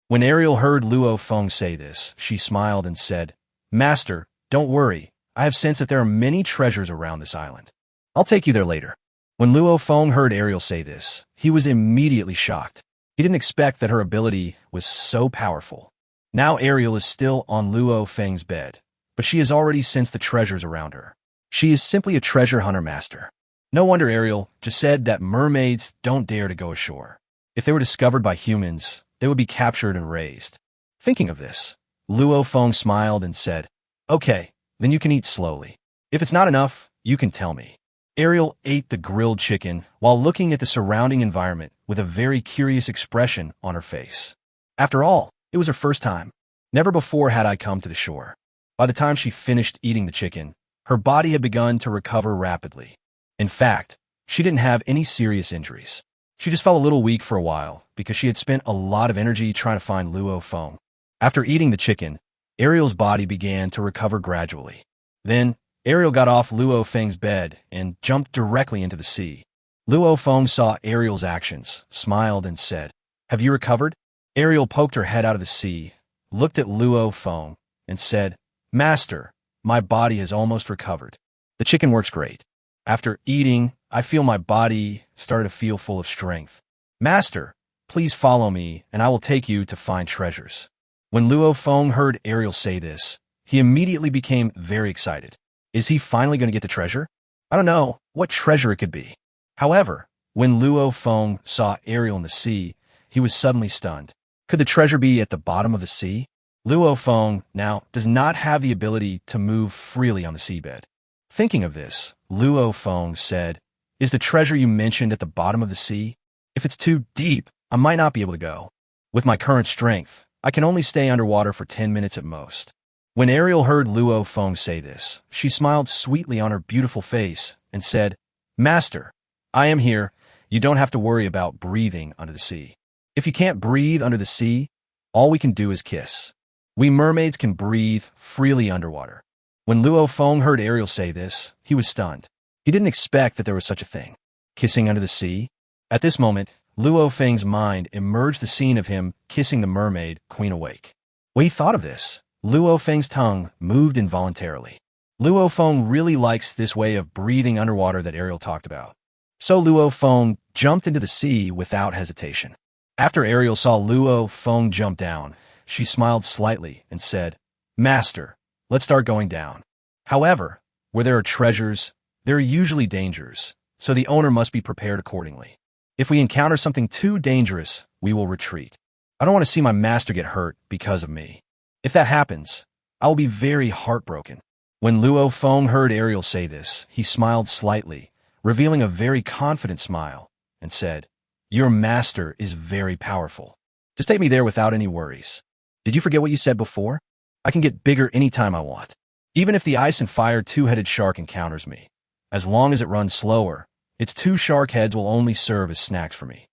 When Ariel heard Luo Feng say this, she smiled and said, "Master, don't worry. I have sensed that there are many treasures around this island. I'll take you there later." When Luo Feng heard Ariel say this, he was immediately shocked. He didn't expect that her ability was so powerful. Now Ariel is still on Luo Feng's bed, but she has already sensed the treasures around her. She is simply a treasure hunter master. No wonder Ariel just said that mermaids don't dare to go ashore. If they were discovered by humans, they would be captured and raised. Thinking of this, Luo Feng smiled and said, "Okay, then you can eat slowly. If it's not enough, you can tell me." Ariel ate the grilled chicken while looking at the surrounding environment with a very curious expression on her face. After all, it was her first time. Never before had I come to the shore. By the time she finished eating the chicken, her body had begun to recover rapidly. In fact, she didn't have any serious injuries. She just felt a little weak for a while because she had spent a lot of energy trying to find Luo Feng. After eating the chicken, Ariel's body began to recover gradually. Then, Ariel got off Luo Feng's bed and jumped directly into the sea. Luo Feng saw Ariel's actions, smiled, and said, "Have you recovered?" Ariel poked her head out of the sea, looked at Luo Feng, and said, "Master, my body has almost recovered. The chicken works great. After eating, I feel my body started to feel full of strength. Master, please follow me, and I will take you to find treasures." When Luo Feng heard Ariel say this, he immediately became very excited. Is he finally going to get the treasure? I don't know what treasure it could be. However, when Luo Feng saw Ariel in the sea, he was suddenly stunned. Could the treasure be at the bottom of the sea? Luo Feng now does not have the ability to move freely on the seabed. Thinking of this, Luo Feng said, "Is the treasure you mentioned at the bottom of the sea? If it's too deep, I might not be able to go. With my current strength, I can only stay underwater for 10 minutes at most." When Ariel heard Luo Feng say this, she smiled sweetly on her beautiful face and said, "Master, I am here. You don't have to worry about breathing under the sea. If you can't breathe under the sea, all we can do is kiss. We mermaids can breathe freely underwater." When Luo Feng heard Ariel say this, he was stunned. He didn't expect that there was such a thing. Kissing under the sea? At this moment, Luo Feng's mind emerged the scene of him kissing the mermaid, Queen Awake. When he thought of this, Luo Feng's tongue moved involuntarily. Luo Feng really likes this way of breathing underwater that Ariel talked about. So Luo Feng jumped into the sea without hesitation. After Ariel saw Luo Feng jump down, she smiled slightly and said, "Master, let's start going down. However, where there are treasures, there are usually dangers, so the owner must be prepared accordingly. If we encounter something too dangerous, we will retreat. I don't want to see my master get hurt because of me. If that happens, I will be very heartbroken." When Luo Feng heard Ariel say this, he smiled slightly, revealing a very confident smile, and said, "Your master is very powerful. Just take me there without any worries. Did you forget what you said before? I can get bigger anytime I want. Even if the ice and fire two-headed shark encounters me, as long as it runs slower, its two shark heads will only serve as snacks for me."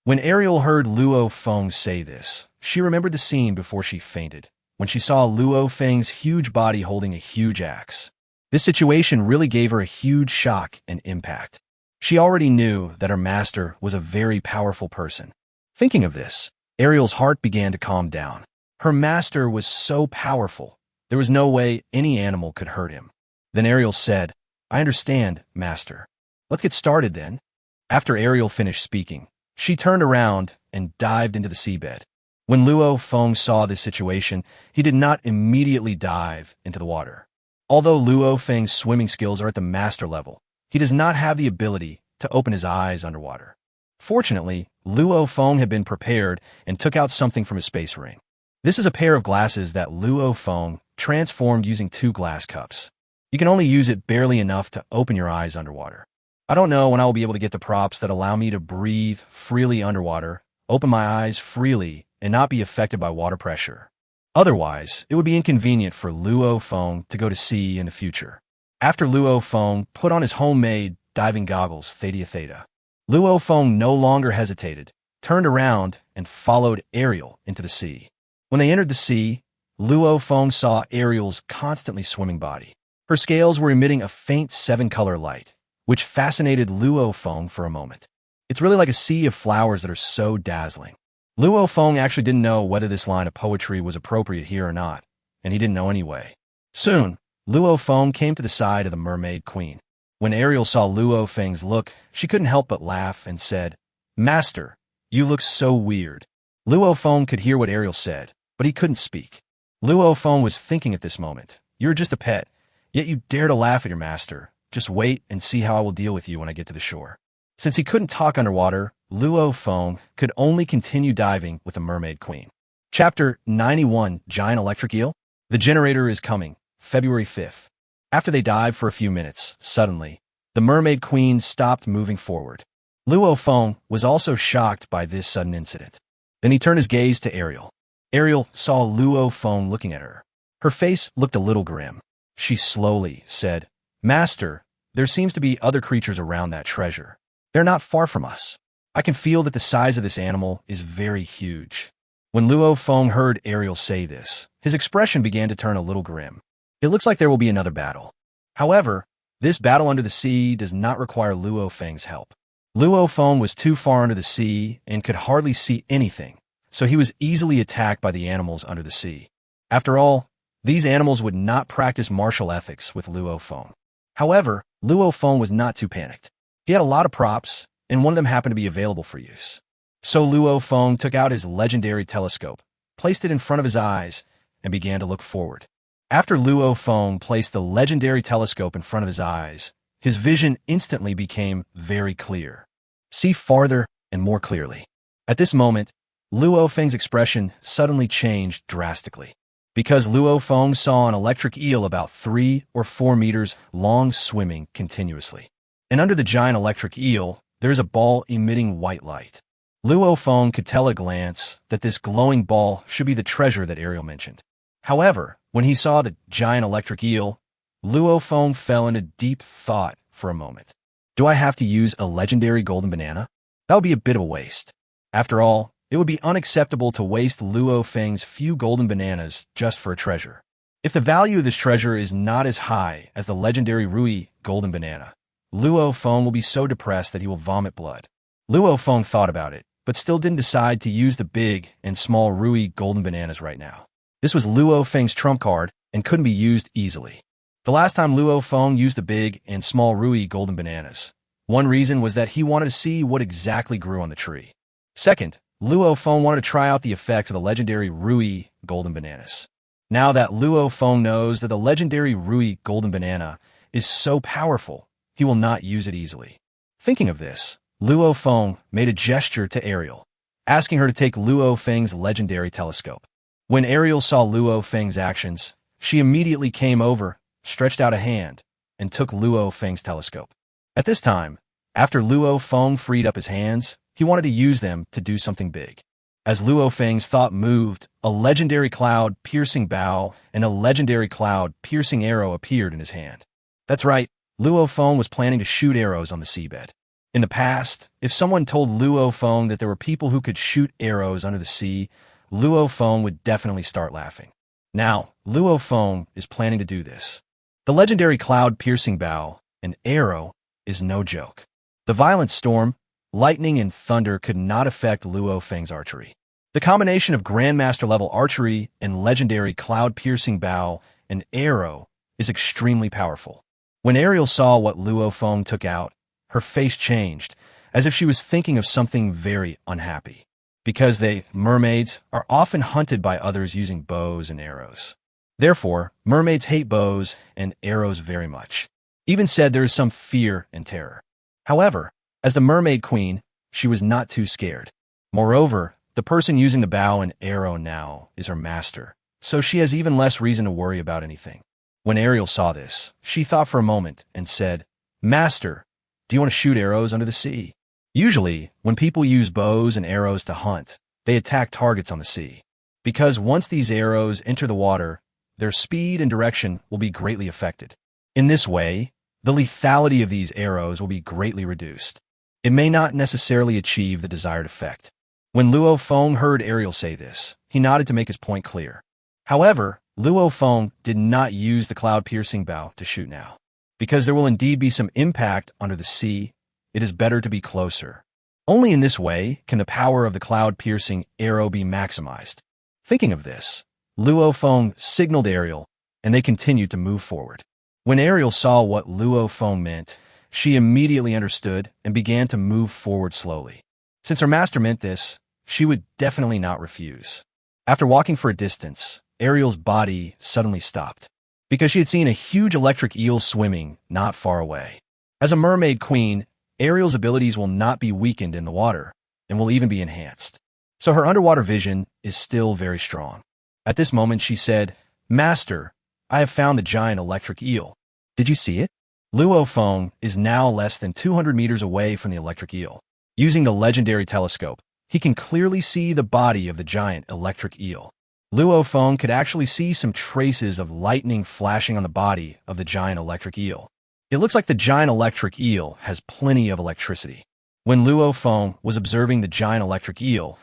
When Ariel heard Luo Feng say this, she remembered the scene before she fainted, when she saw Luo Feng's huge body holding a huge axe. This situation really gave her a huge shock and impact. She already knew that her master was a very powerful person. Thinking of this, Ariel's heart began to calm down. Her master was so powerful, there was no way any animal could hurt him. Then Ariel said, "I understand, master. Let's get started then." After Ariel finished speaking, she turned around and dived into the seabed. When Luo Feng saw this situation, he did not immediately dive into the water. Although Luo Feng's swimming skills are at the master level, he does not have the ability to open his eyes underwater. Fortunately, Luo Feng had been prepared and took out something from his space ring. This is a pair of glasses that Luo Feng transformed using 2 glass cups. You can only use it barely enough to open your eyes underwater. I don't know when I will be able to get the props that allow me to breathe freely underwater, open my eyes freely, and not be affected by water pressure. Otherwise, it would be inconvenient for Luo Feng to go to sea in the future. After Luo Feng put on his homemade diving goggles, Theta, Luo Feng no longer hesitated, turned around, and followed Ariel into the sea. When they entered the sea, Luo Feng saw Ariel's constantly swimming body. Her scales were emitting a faint 7-color light, which fascinated Luo Feng for a moment. It's really like a sea of flowers that are so dazzling. Luo Feng actually didn't know whether this line of poetry was appropriate here or not, and he didn't know anyway. Soon, Luo Feng came to the side of the Mermaid Queen. When Ariel saw Luo Feng's look, she couldn't help but laugh and said, "Master, you look so weird." Luo Feng could hear what Ariel said, but he couldn't speak. Luo Feng was thinking at this moment, "You're just a pet, yet you dare to laugh at your master. Just wait and see how I will deal with you when I get to the shore." Since he couldn't talk underwater, Luo Feng could only continue diving with the Mermaid Queen. Chapter 91, Giant Electric Eel. The generator is coming, February 5th. After they dived for a few minutes, suddenly, the Mermaid Queen stopped moving forward. Luo Feng was also shocked by this sudden incident. Then he turned his gaze to Ariel. Ariel saw Luo Feng looking at her. Her face looked a little grim. She slowly said, "Master, there seems to be other creatures around that treasure. They're not far from us. I can feel that the size of this animal is very huge." When Luo Feng heard Ariel say this, his expression began to turn a little grim. It looks like there will be another battle. However, this battle under the sea does not require Luo Feng's help. Luo Feng was too far under the sea and could hardly see anything, so he was easily attacked by the animals under the sea. After all, these animals would not practice martial ethics with Luo Feng. However, Luo Feng was not too panicked. He had a lot of props, and one of them happened to be available for use. So Luo Feng took out his legendary telescope, placed it in front of his eyes, and began to look forward. After Luo Feng placed the legendary telescope in front of his eyes, his vision instantly became very clear. See farther and more clearly. At this moment, Luo Feng's expression suddenly changed drastically. Because Luo Feng saw an electric eel about 3 or 4 meters long swimming continuously. And under the giant electric eel, there is a ball emitting white light. Luo Feng could tell at a glance that this glowing ball should be the treasure that Ariel mentioned. However, when he saw the giant electric eel, Luo Feng fell into deep thought for a moment. Do I have to use a legendary golden banana? That would be a bit of a waste. After all, it would be unacceptable to waste Luo Feng's few golden bananas just for a treasure. If the value of this treasure is not as high as the legendary Rui golden banana, Luo Feng will be so depressed that he will vomit blood. Luo Feng thought about it, but still didn't decide to use the big and small Rui golden bananas right now. This was Luo Feng's trump card and couldn't be used easily. The last time Luo Feng used the big and small Rui golden bananas, one reason was that he wanted to see what exactly grew on the tree. Second, Luo Feng wanted to try out the effects of the legendary Rui golden bananas. Now that Luo Feng knows that the legendary Rui golden banana is so powerful, he will not use it easily. Thinking of this, Luo Feng made a gesture to Ariel, asking her to take Luo Feng's legendary telescope. When Ariel saw Luo Feng's actions, she immediately came over, stretched out a hand, and took Luo Feng's telescope. At this time, after Luo Feng freed up his hands, he wanted to use them to do something big. As Luo Feng's thought moved, a legendary cloud-piercing bow and a legendary cloud-piercing arrow appeared in his hand. That's right, Luo Feng was planning to shoot arrows on the seabed. In the past, if someone told Luo Feng that there were people who could shoot arrows under the sea, Luo Feng would definitely start laughing. Now, Luo Feng is planning to do this. The legendary cloud-piercing bow and arrow is no joke. The violent storm, lightning, and thunder could not affect Luo Feng's archery. The combination of Grandmaster-level archery and legendary cloud-piercing bow and arrow is extremely powerful. When Ariel saw what Luo Feng took out, her face changed, as if she was thinking of something very unhappy. Because mermaids, are often hunted by others using bows and arrows. Therefore, mermaids hate bows and arrows very much. Even said there is some fear and terror. However, as the Mermaid Queen, she was not too scared. Moreover, The person using the bow and arrow now is her master, so she has even less reason to worry about anything. When Ariel saw this, she thought for a moment and said, "Master, do you want to shoot arrows under the sea?" Usually, when people use bows and arrows to hunt, they attack targets on the sea. Because once these arrows enter the water, their speed and direction will be greatly affected. In this way, the lethality of these arrows will be greatly reduced. It may not necessarily achieve the desired effect. When Luo Feng heard Ariel say this, he nodded to make his point clear. However, Luo Feng did not use the cloud-piercing bow to shoot now. Because there will indeed be some impact under the sea, it is better to be closer. Only in this way can the power of the cloud-piercing arrow be maximized. Thinking of this, Luo Feng signaled Ariel, and they continued to move forward. When Ariel saw what Luo Feng meant, she immediately understood and began to move forward slowly. Since her master meant this, she would definitely not refuse. After walking for a distance, Ariel's body suddenly stopped, because she had seen a huge electric eel swimming not far away. As a mermaid queen, Ariel's abilities will not be weakened in the water, and will even be enhanced. So her underwater vision is still very strong. At this moment, she said, "Master, I have found the giant electric eel. Did you see it?" Luo Feng is now less than 200 meters away from the electric eel. Using the legendary telescope, he can clearly see the body of the giant electric eel. Luo Feng could actually see some traces of lightning flashing on the body of the giant electric eel. It looks like the giant electric eel has plenty of electricity. When Luo Feng was observing the giant electric eel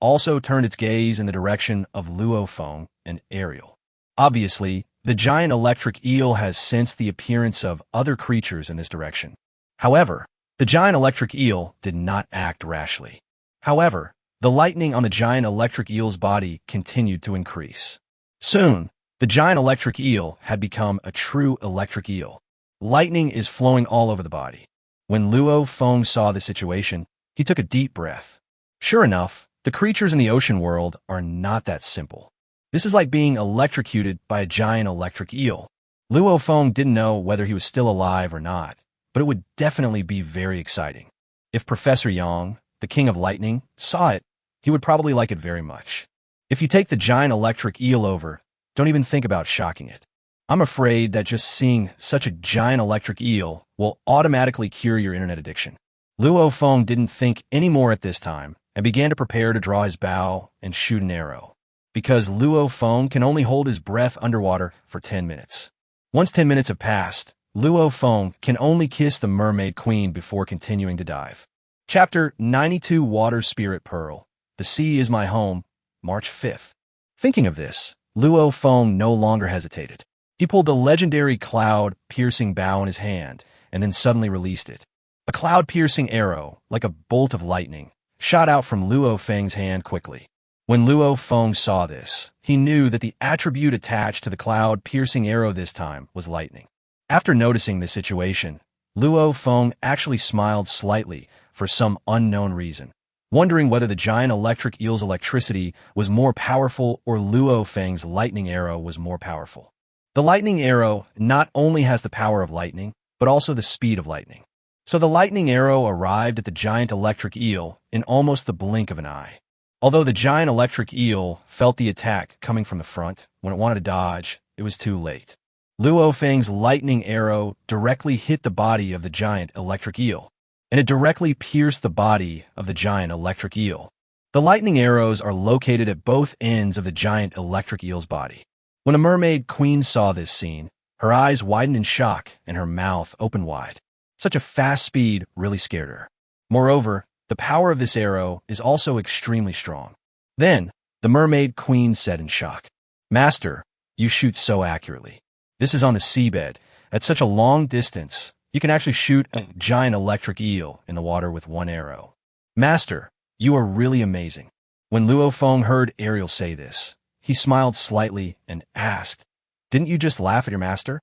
also turned its gaze in the direction of Luo Feng and Ariel. Obviously, the giant electric eel has sensed the appearance of other creatures in this direction. However, the giant electric eel did not act rashly. However, the lightning on the giant electric eel's body continued to increase. Soon, the giant electric eel had become a true electric eel. Lightning is flowing all over the body. When Luo Feng saw the situation, he took a deep breath. Sure enough, the creatures in the ocean world are not that simple. This is like being electrocuted by a giant electric eel. Luo Feng didn't know whether he was still alive or not, but it would definitely be very exciting. If Professor Yang, the King of Lightning, saw it, he would probably like it very much. If you take the giant electric eel over, don't even think about shocking it. I'm afraid that just seeing such a giant electric eel will automatically cure your internet addiction. Luo Feng didn't think any more at this time and began to prepare to draw his bow and shoot an arrow. Because Luo Feng can only hold his breath underwater for 10 minutes. Once 10 minutes have passed, Luo Feng can only kiss the mermaid queen before continuing to dive. Chapter 92 Water Spirit Pearl. The Sea is My Home, March 5th. Thinking of this, Luo Feng no longer hesitated. He pulled the legendary cloud-piercing bow in his hand and then suddenly released it. A cloud-piercing arrow, like a bolt of lightning, shot out from Luo Feng's hand quickly. When Luo Feng saw this, he knew that the attribute attached to the cloud-piercing arrow this time was lightning. After noticing this situation, Luo Feng actually smiled slightly for some unknown reason, wondering whether the giant electric eel's electricity was more powerful or Luo Feng's lightning arrow was more powerful. The lightning arrow not only has the power of lightning, but also the speed of lightning. So the lightning arrow arrived at the giant electric eel in almost the blink of an eye. Although the giant electric eel felt the attack coming from the front, when it wanted to dodge, it was too late. Luo Feng's lightning arrow directly hit the body of the giant electric eel, and it directly pierced the body of the giant electric eel. The lightning arrows are located at both ends of the giant electric eel's body. When a mermaid queen saw this scene, her eyes widened in shock and her mouth opened wide. Such a fast speed really scared her. Moreover, the power of this arrow is also extremely strong. Then, the mermaid queen said in shock, "Master, you shoot so accurately. This is on the seabed. At such a long distance, you can actually shoot a giant electric eel in the water with one arrow. Master, you are really amazing." When Luo Feng heard Ariel say this, he smiled slightly and asked, "Didn't you just laugh at your master?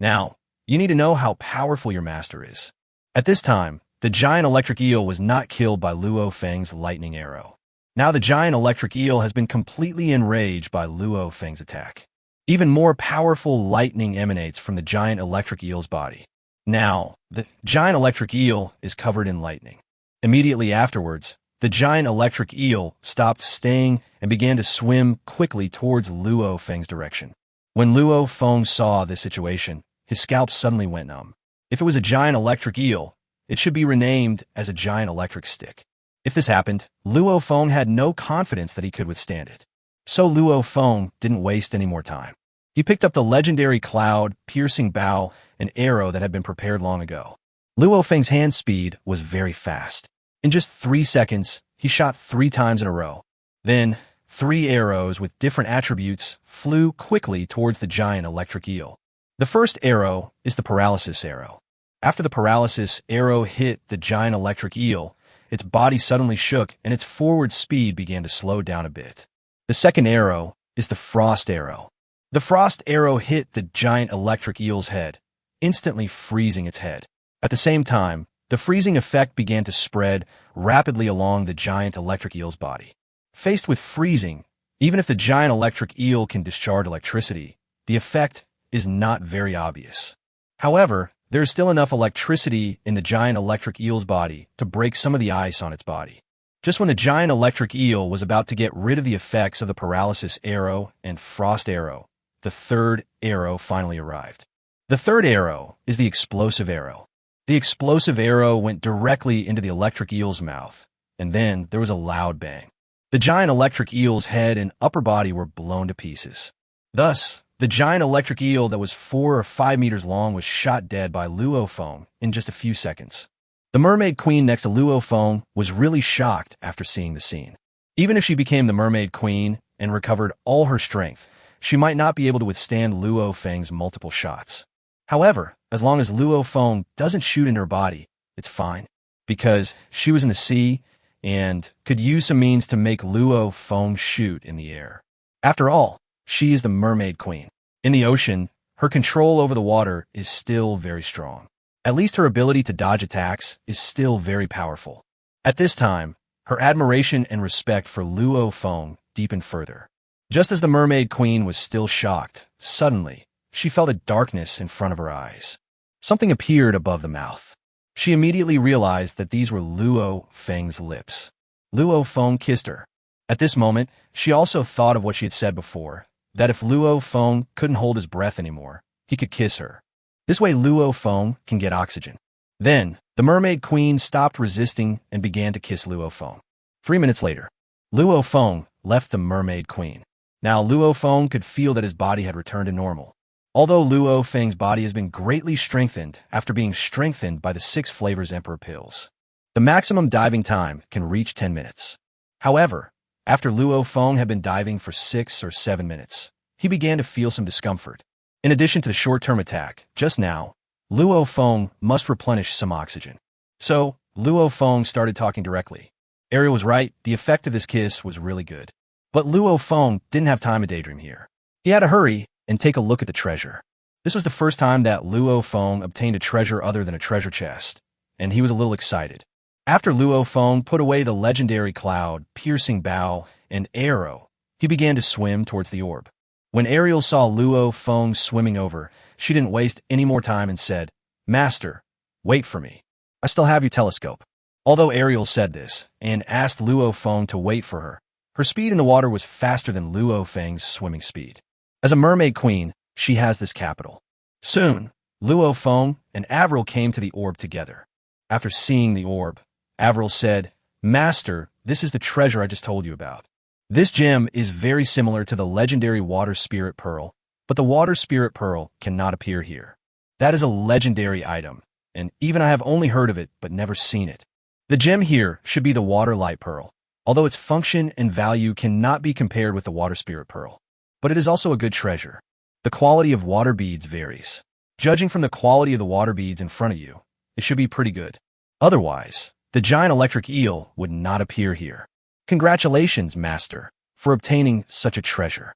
Now, you need to know how powerful your master is." At this time, the giant electric eel was not killed by Luo Feng's lightning arrow. Now the giant electric eel has been completely enraged by Luo Feng's attack. Even more powerful lightning emanates from the giant electric eel's body. Now, the giant electric eel is covered in lightning. Immediately afterwards, the giant electric eel stopped staying and began to swim quickly towards Luo Feng's direction. When Luo Feng saw this situation, his scalp suddenly went numb. If it was a giant electric eel, it should be renamed as a giant electric stick. If this happened, Luo Feng had no confidence that he could withstand it. So Luo Feng didn't waste any more time. He picked up the legendary cloud-piercing bow and arrow that had been prepared long ago. Luo Feng's hand speed was very fast. In just 3 seconds, he shot 3 times in a row. Then, 3 arrows with different attributes flew quickly towards the giant electric eel. The first arrow is the paralysis arrow. After the paralysis arrow hit the giant electric eel, its body suddenly shook and its forward speed began to slow down a bit. The second arrow is the frost arrow. The frost arrow hit the giant electric eel's head, instantly freezing its head. At the same time, the freezing effect began to spread rapidly along the giant electric eel's body. Faced with freezing, even if the giant electric eel can discharge electricity, the effect is not very obvious. However, there is still enough electricity in the giant electric eel's body to break some of the ice on its body. Just when the giant electric eel was about to get rid of the effects of the paralysis arrow and frost arrow, the third arrow finally arrived. The third arrow is the explosive arrow. The explosive arrow went directly into the electric eel's mouth, and then there was a loud bang. The giant electric eel's head and upper body were blown to pieces. Thus, the giant electric eel that was 4 or 5 meters long was shot dead by Luo Feng in just a few seconds. The mermaid queen next to Luo Feng was really shocked after seeing the scene. Even if she became the mermaid queen and recovered all her strength, she might not be able to withstand Luo Feng's multiple shots. However, as long as Luo Feng doesn't shoot in her body, it's fine, because she was in the sea and could use some means to make Luo Feng shoot in the air. After all, she is the mermaid queen. In the ocean, her control over the water is still very strong. At least her ability to dodge attacks is still very powerful. At this time, her admiration and respect for Luo Feng deepened further. Just as the mermaid queen was still shocked, suddenly, she felt a darkness in front of her eyes. Something appeared above the mouth. She immediately realized that these were Luo Feng's lips. Luo Feng kissed her. At this moment, she also thought of what she had said before, that if Luo Feng couldn't hold his breath anymore, he could kiss her. This way Luo Feng can get oxygen. Then, the mermaid queen stopped resisting and began to kiss Luo Feng. 3 minutes later, Luo Feng left the mermaid queen. Now Luo Feng could feel that his body had returned to normal. Although Luo Feng's body has been greatly strengthened after being strengthened by the 6 flavors Emperor pills, the maximum diving time can reach 10 minutes. However, after Luo Feng had been diving for 6 or 7 minutes, he began to feel some discomfort. In addition to the short-term attack, just now, Luo Feng must replenish some oxygen. So, Luo Feng started talking directly. Ariel was right, the effect of this kiss was really good. But Luo Feng didn't have time to daydream here. He had to hurry and take a look at the treasure. This was the first time that Luo Feng obtained a treasure other than a treasure chest, and he was a little excited. After Luo Feng put away the legendary cloud-piercing bow and arrow, he began to swim towards the orb. When Ariel saw Luo Feng swimming over, she didn't waste any more time and said, "Master, wait for me. I still have your telescope." Although Ariel said this and asked Luo Feng to wait for her, her speed in the water was faster than Luo Feng's swimming speed. As a mermaid queen, she has this capital. Soon, Luo Feng and Avril came to the orb together. After seeing the orb, Avril said, "Master, this is the treasure I just told you about. This gem is very similar to the legendary Water Spirit Pearl, but the Water Spirit Pearl cannot appear here. That is a legendary item, and even I have only heard of it but never seen it. The gem here should be the Water Light Pearl, although its function and value cannot be compared with the Water Spirit Pearl. But it is also a good treasure. The quality of water beads varies. Judging from the quality of the water beads in front of you, it should be pretty good. Otherwise, the giant electric eel would not appear here. Congratulations, Master, for obtaining such a treasure."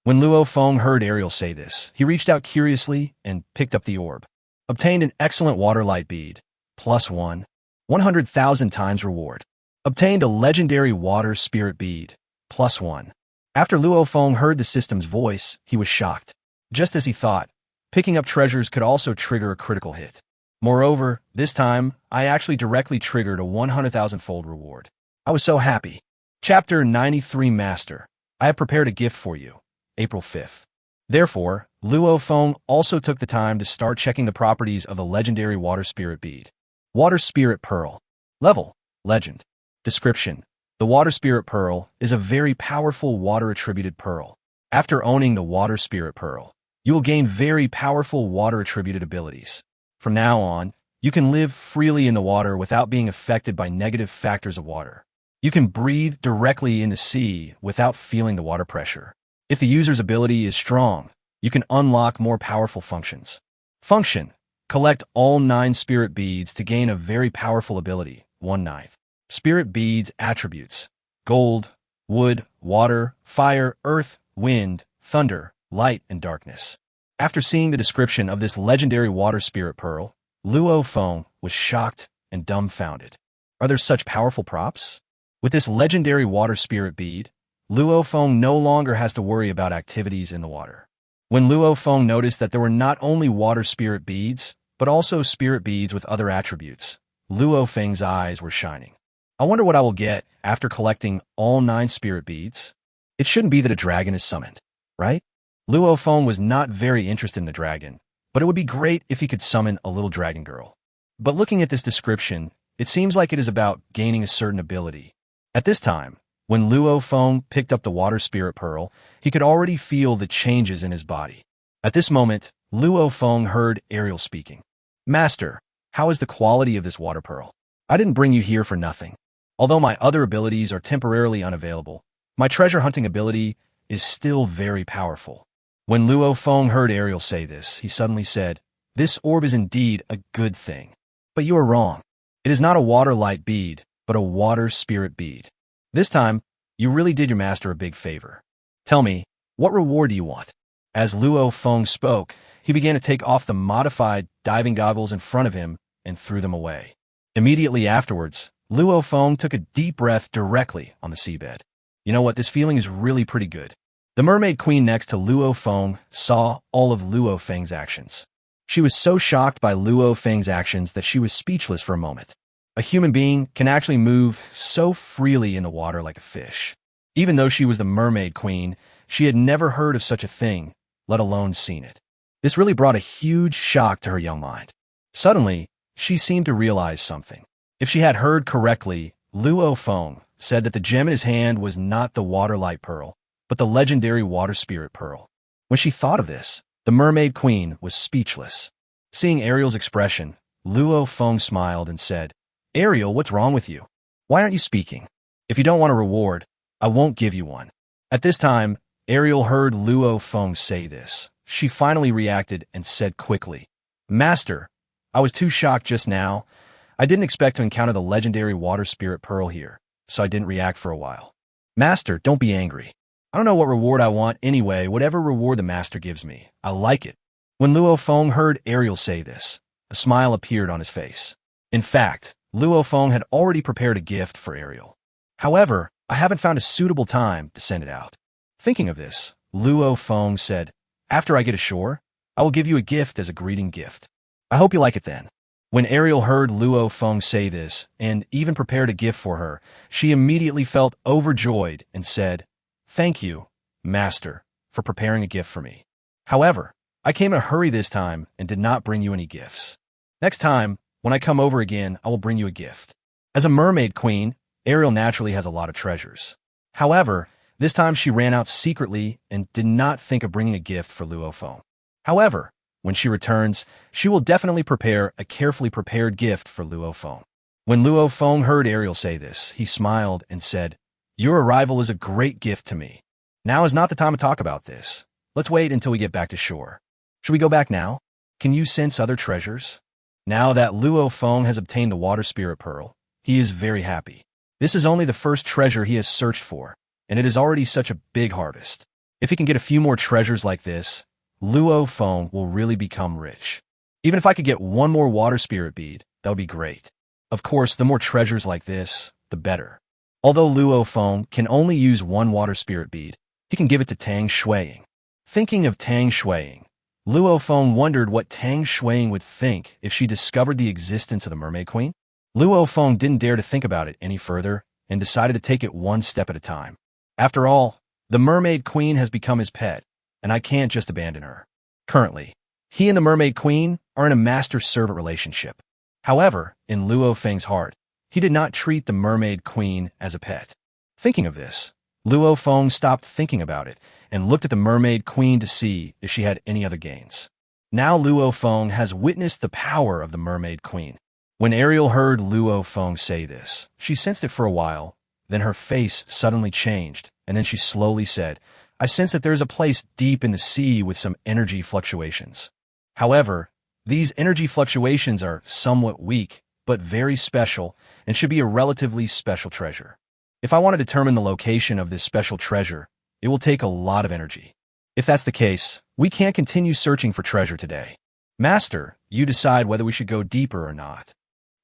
When Luo Feng heard Ariel say this, he reached out curiously and picked up the orb. Obtained an excellent water light bead, +1, 100,000 times reward. Obtained a legendary water spirit bead, +1. After Luo Feng heard the system's voice, he was shocked. Just as he thought, picking up treasures could also trigger a critical hit. Moreover, this time, I actually directly triggered a 100,000-fold reward. I was so happy. Chapter 93 Master. I have prepared a gift for you. April 5th. Therefore, Luo Feng also took the time to start checking the properties of the legendary Water Spirit Bead. Water Spirit Pearl. Level. Legend. Description. The Water Spirit Pearl is a very powerful water-attributed pearl. After owning the Water Spirit Pearl, you will gain very powerful water-attributed abilities. From now on, you can live freely in the water without being affected by negative factors of water. You can breathe directly in the sea without feeling the water pressure. If the user's ability is strong, you can unlock more powerful functions. Function. Collect all 9 spirit beads to gain a very powerful ability, 1/9. Spirit beads attributes. Gold, wood, water, fire, earth, wind, thunder, light, and darkness. After seeing the description of this legendary water spirit pearl, Luo Feng was shocked and dumbfounded. Are there such powerful props? With this legendary water spirit bead, Luo Feng no longer has to worry about activities in the water. When Luo Feng noticed that there were not only water spirit beads, but also spirit beads with other attributes, Luo Feng's eyes were shining. I wonder what I will get after collecting all 9 spirit beads. It shouldn't be that a dragon is summoned, right? Luo Feng was not very interested in the dragon, but it would be great if he could summon a little dragon girl. But looking at this description, it seems like it is about gaining a certain ability. At this time, when Luo Feng picked up the water spirit pearl, he could already feel the changes in his body. At this moment, Luo Feng heard Ariel speaking. Master, how is the quality of this water pearl? I didn't bring you here for nothing. Although my other abilities are temporarily unavailable, my treasure hunting ability is still very powerful. When Luo Feng heard Ariel say this, he suddenly said, This orb is indeed a good thing. But you are wrong. It is not a water light bead, but a water spirit bead. This time, you really did your master a big favor. Tell me, what reward do you want? As Luo Feng spoke, he began to take off the modified diving goggles in front of him and threw them away. Immediately afterwards, Luo Feng took a deep breath directly on the seabed. You know what, this feeling is really pretty good. The Mermaid Queen next to Luo Feng saw all of Luo Feng's actions. She was so shocked by Luo Feng's actions that she was speechless for a moment. A human being can actually move so freely in the water like a fish. Even though she was the Mermaid Queen, she had never heard of such a thing, let alone seen it. This really brought a huge shock to her young mind. Suddenly, she seemed to realize something. If she had heard correctly, Luo Feng said that the gem in his hand was not the water light pearl, but the legendary water spirit pearl. When she thought of this, the Mermaid Queen was speechless. Seeing Ariel's expression, Luo Feng smiled and said, Ariel, what's wrong with you? Why aren't you speaking? If you don't want a reward, I won't give you one. At this time, Ariel heard Luo Feng say this. She finally reacted and said quickly, Master, I was too shocked just now. I didn't expect to encounter the legendary water spirit pearl here, so I didn't react for a while. Master, don't be angry. I don't know what reward I want anyway, whatever reward the master gives me. I like it. When Luo Feng heard Ariel say this, a smile appeared on his face. In fact, Luo Feng had already prepared a gift for Ariel. However, I haven't found a suitable time to send it out. Thinking of this, Luo Feng said, After I get ashore, I will give you a gift as a greeting gift. I hope you like it then. When Ariel heard Luo Feng say this, and even prepared a gift for her, she immediately felt overjoyed and said, Thank you, Master, for preparing a gift for me. However, I came in a hurry this time and did not bring you any gifts. Next time, when I come over again, I will bring you a gift. As a mermaid queen, Ariel naturally has a lot of treasures. However, this time she ran out secretly and did not think of bringing a gift for Luo Feng. However, when she returns, she will definitely prepare a carefully prepared gift for Luo Feng. When Luo Feng heard Ariel say this, he smiled and said, Your arrival is a great gift to me. Now is not the time to talk about this. Let's wait until we get back to shore. Should we go back now? Can you sense other treasures? Now that Luo Feng has obtained the water spirit pearl, he is very happy. This is only the first treasure he has searched for, and it is already such a big harvest. If he can get a few more treasures like this, Luo Feng will really become rich. Even if I could get one more water spirit bead, that would be great. Of course, the more treasures like this, the better. Although Luo Feng can only use one water spirit bead, he can give it to Tang Shui. Thinking of Tang Shui, Luo Feng wondered what Tang Shui would think if she discovered the existence of the Mermaid Queen. Luo Feng didn't dare to think about it any further and decided to take it one step at a time. After all, the Mermaid Queen has become his pet, and I can't just abandon her. Currently, he and the Mermaid Queen are in a master-servant relationship. However, in Luo Feng's heart, he did not treat the Mermaid Queen as a pet. Thinking of this, Luo Feng stopped thinking about it and looked at the Mermaid Queen to see if she had any other gains. Now Luo Feng has witnessed the power of the Mermaid Queen. When Ariel heard Luo Feng say this, she sensed it for a while, then her face suddenly changed, and then she slowly said, I sense that there is a place deep in the sea with some energy fluctuations. However, these energy fluctuations are somewhat weak, but very special, and should be a relatively special treasure. If I want to determine the location of this special treasure, it will take a lot of energy. If that's the case, we can't continue searching for treasure today. Master, you decide whether we should go deeper or not.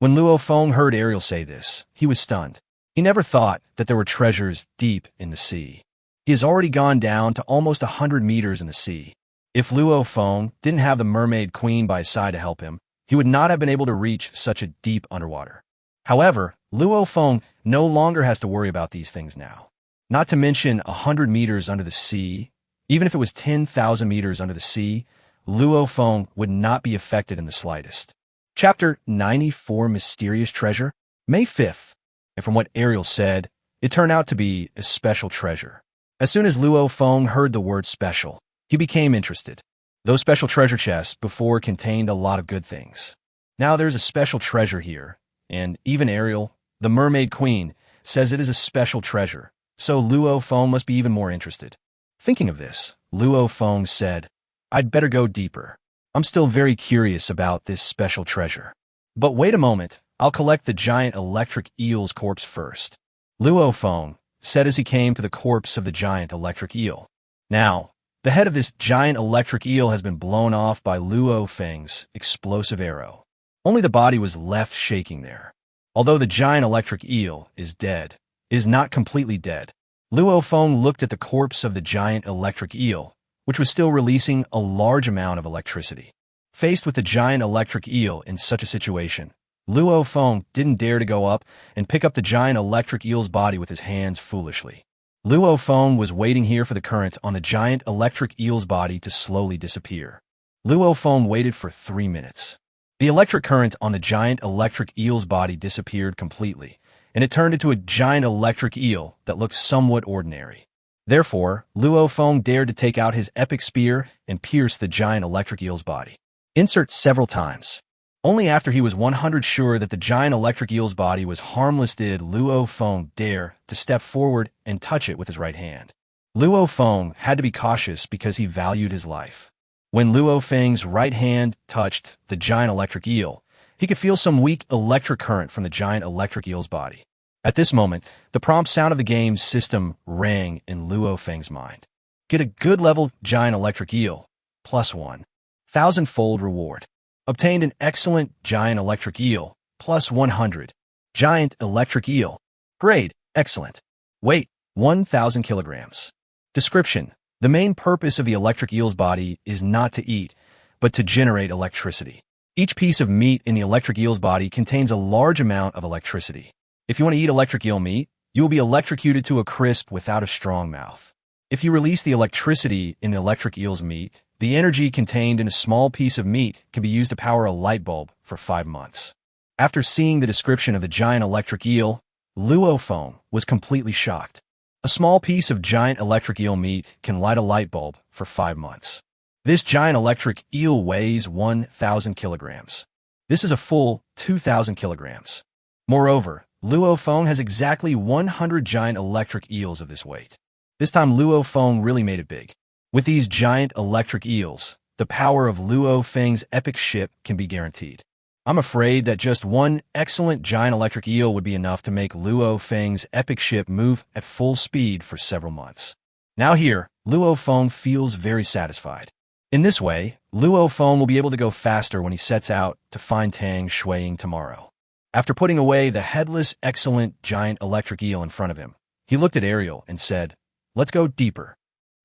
When Luo Feng heard Ariel say this, he was stunned. He never thought that there were treasures deep in the sea. He has already gone down to almost 100 meters in the sea. If Luo Feng didn't have the Mermaid Queen by his side to help him, he would not have been able to reach such a deep underwater. However, Luo Feng no longer has to worry about these things now. Not to mention 100 meters under the sea, even if it was 10,000 meters under the sea, Luo Feng would not be affected in the slightest. Chapter 94 Mysterious Treasure, May 5th. And from what Ariel said, it turned out to be a special treasure. As soon as Luo Feng heard the word special, he became interested. Those special treasure chests before contained a lot of good things. Now there's a special treasure here, and even Ariel, the Mermaid Queen, says it is a special treasure, so Luo Feng must be even more interested. Thinking of this, Luo Feng said, I'd better go deeper. I'm still very curious about this special treasure. But wait a moment, I'll collect the giant electric eel's corpse first. Luo Feng said as he came to the corpse of the giant electric eel. Now, the head of this giant electric eel has been blown off by Luo Feng's explosive arrow. Only the body was left shaking there. Although the giant electric eel is dead, it is not completely dead. Luo Feng looked at the corpse of the giant electric eel, which was still releasing a large amount of electricity. Faced with the giant electric eel in such a situation, Luo Feng didn't dare to go up and pick up the giant electric eel's body with his hands foolishly. Luo Feng was waiting here for the current on the giant electric eel's body to slowly disappear. Luo Feng waited for 3 minutes. The electric current on the giant electric eel's body disappeared completely, and it turned into a giant electric eel that looked somewhat ordinary. Therefore, Luo Feng dared to take out his epic spear and pierce the giant electric eel's body. Insert several times. Only after he was 100% sure that the giant electric eel's body was harmless did Luo Feng dare to step forward and touch it with his right hand. Luo Feng had to be cautious because he valued his life. When Luo Feng's right hand touched the giant electric eel, he could feel some weak electric current from the giant electric eel's body. At this moment, the prompt sound of the game's system rang in Luo Feng's mind. Get a good level giant electric eel, +1. Thousandfold reward. Obtained an excellent giant electric eel, +100. Giant electric eel. Grade, excellent. Weight, 1,000 kilograms. Description. The main purpose of the electric eel's body is not to eat, but to generate electricity. Each piece of meat in the electric eel's body contains a large amount of electricity. If you want to eat electric eel meat, you will be electrocuted to a crisp without a strong mouth. If you release the electricity in the electric eel's meat, the energy contained in a small piece of meat can be used to power a light bulb for 5 months. After seeing the description of the giant electric eel, Luo Feng was completely shocked. A small piece of giant electric eel meat can light a light bulb for 5 months. This giant electric eel weighs 1,000 kilograms. This is a full 2,000 kilograms. Moreover, Luo Feng has exactly 100 giant electric eels of this weight. This time Luo Feng really made it big. With these giant electric eels, the power of Luo Feng's epic ship can be guaranteed. I'm afraid that just one excellent giant electric eel would be enough to make Luo Feng's epic ship move at full speed for several months. Now here, Luo Feng feels very satisfied. In this way, Luo Feng will be able to go faster when he sets out to find Tang Shui tomorrow. After putting away the headless, excellent giant electric eel in front of him, he looked at Ariel and said, "Let's go deeper."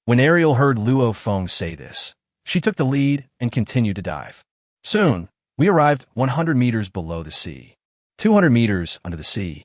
When Ariel heard Luo Feng say this, she took the lead and continued to dive. Soon, we arrived 100 meters below the sea, 200 meters under the sea,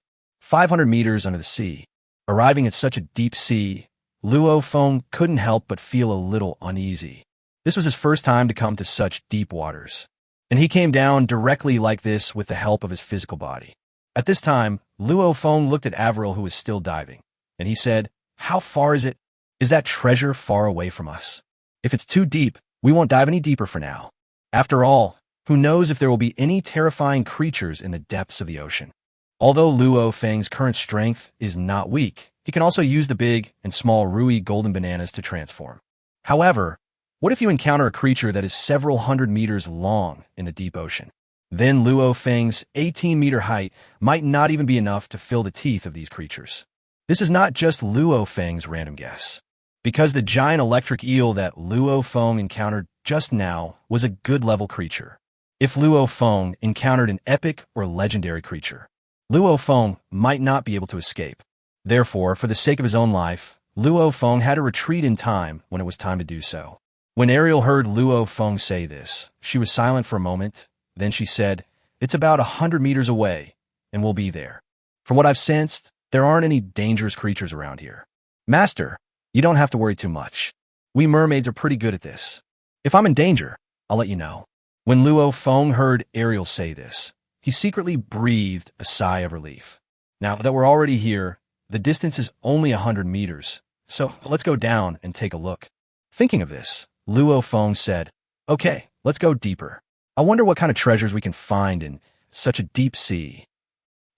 500 meters under the sea. Arriving at such a deep sea, Luo Feng couldn't help but feel a little uneasy. This was his first time to come to such deep waters, and he came down directly like this with the help of his physical body. At this time, Luo Feng looked at Avril, who was still diving, and he said, "How far is it? Is that treasure far away from us? If it's too deep, we won't dive any deeper for now. After all, who knows if there will be any terrifying creatures in the depths of the ocean." Although Luo Feng's current strength is not weak, he can also use the big and small Rui golden bananas to transform. However, what if you encounter a creature that is several hundred meters long in the deep ocean? Then Luo Feng's 18-meter height might not even be enough to fill the teeth of these creatures. This is not just Luo Feng's random guess, because the giant electric eel that Luo Feng encountered just now was a good-level creature. If Luo Feng encountered an epic or legendary creature, Luo Feng might not be able to escape. Therefore, for the sake of his own life, Luo Feng had to retreat in time when it was time to do so. When Ariel heard Luo Feng say this, she was silent for a moment. Then she said, "It's about 100 meters away, and we'll be there. From what I've sensed, there aren't any dangerous creatures around here. Master, you don't have to worry too much. We mermaids are pretty good at this. If I'm in danger, I'll let you know." When Luo Feng heard Ariel say this, he secretly breathed a sigh of relief. Now that we're already here, the distance is only 100 meters, so let's go down and take a look. Thinking of this, Luo Feng said, "Okay, let's go deeper. I wonder what kind of treasures we can find in such a deep sea."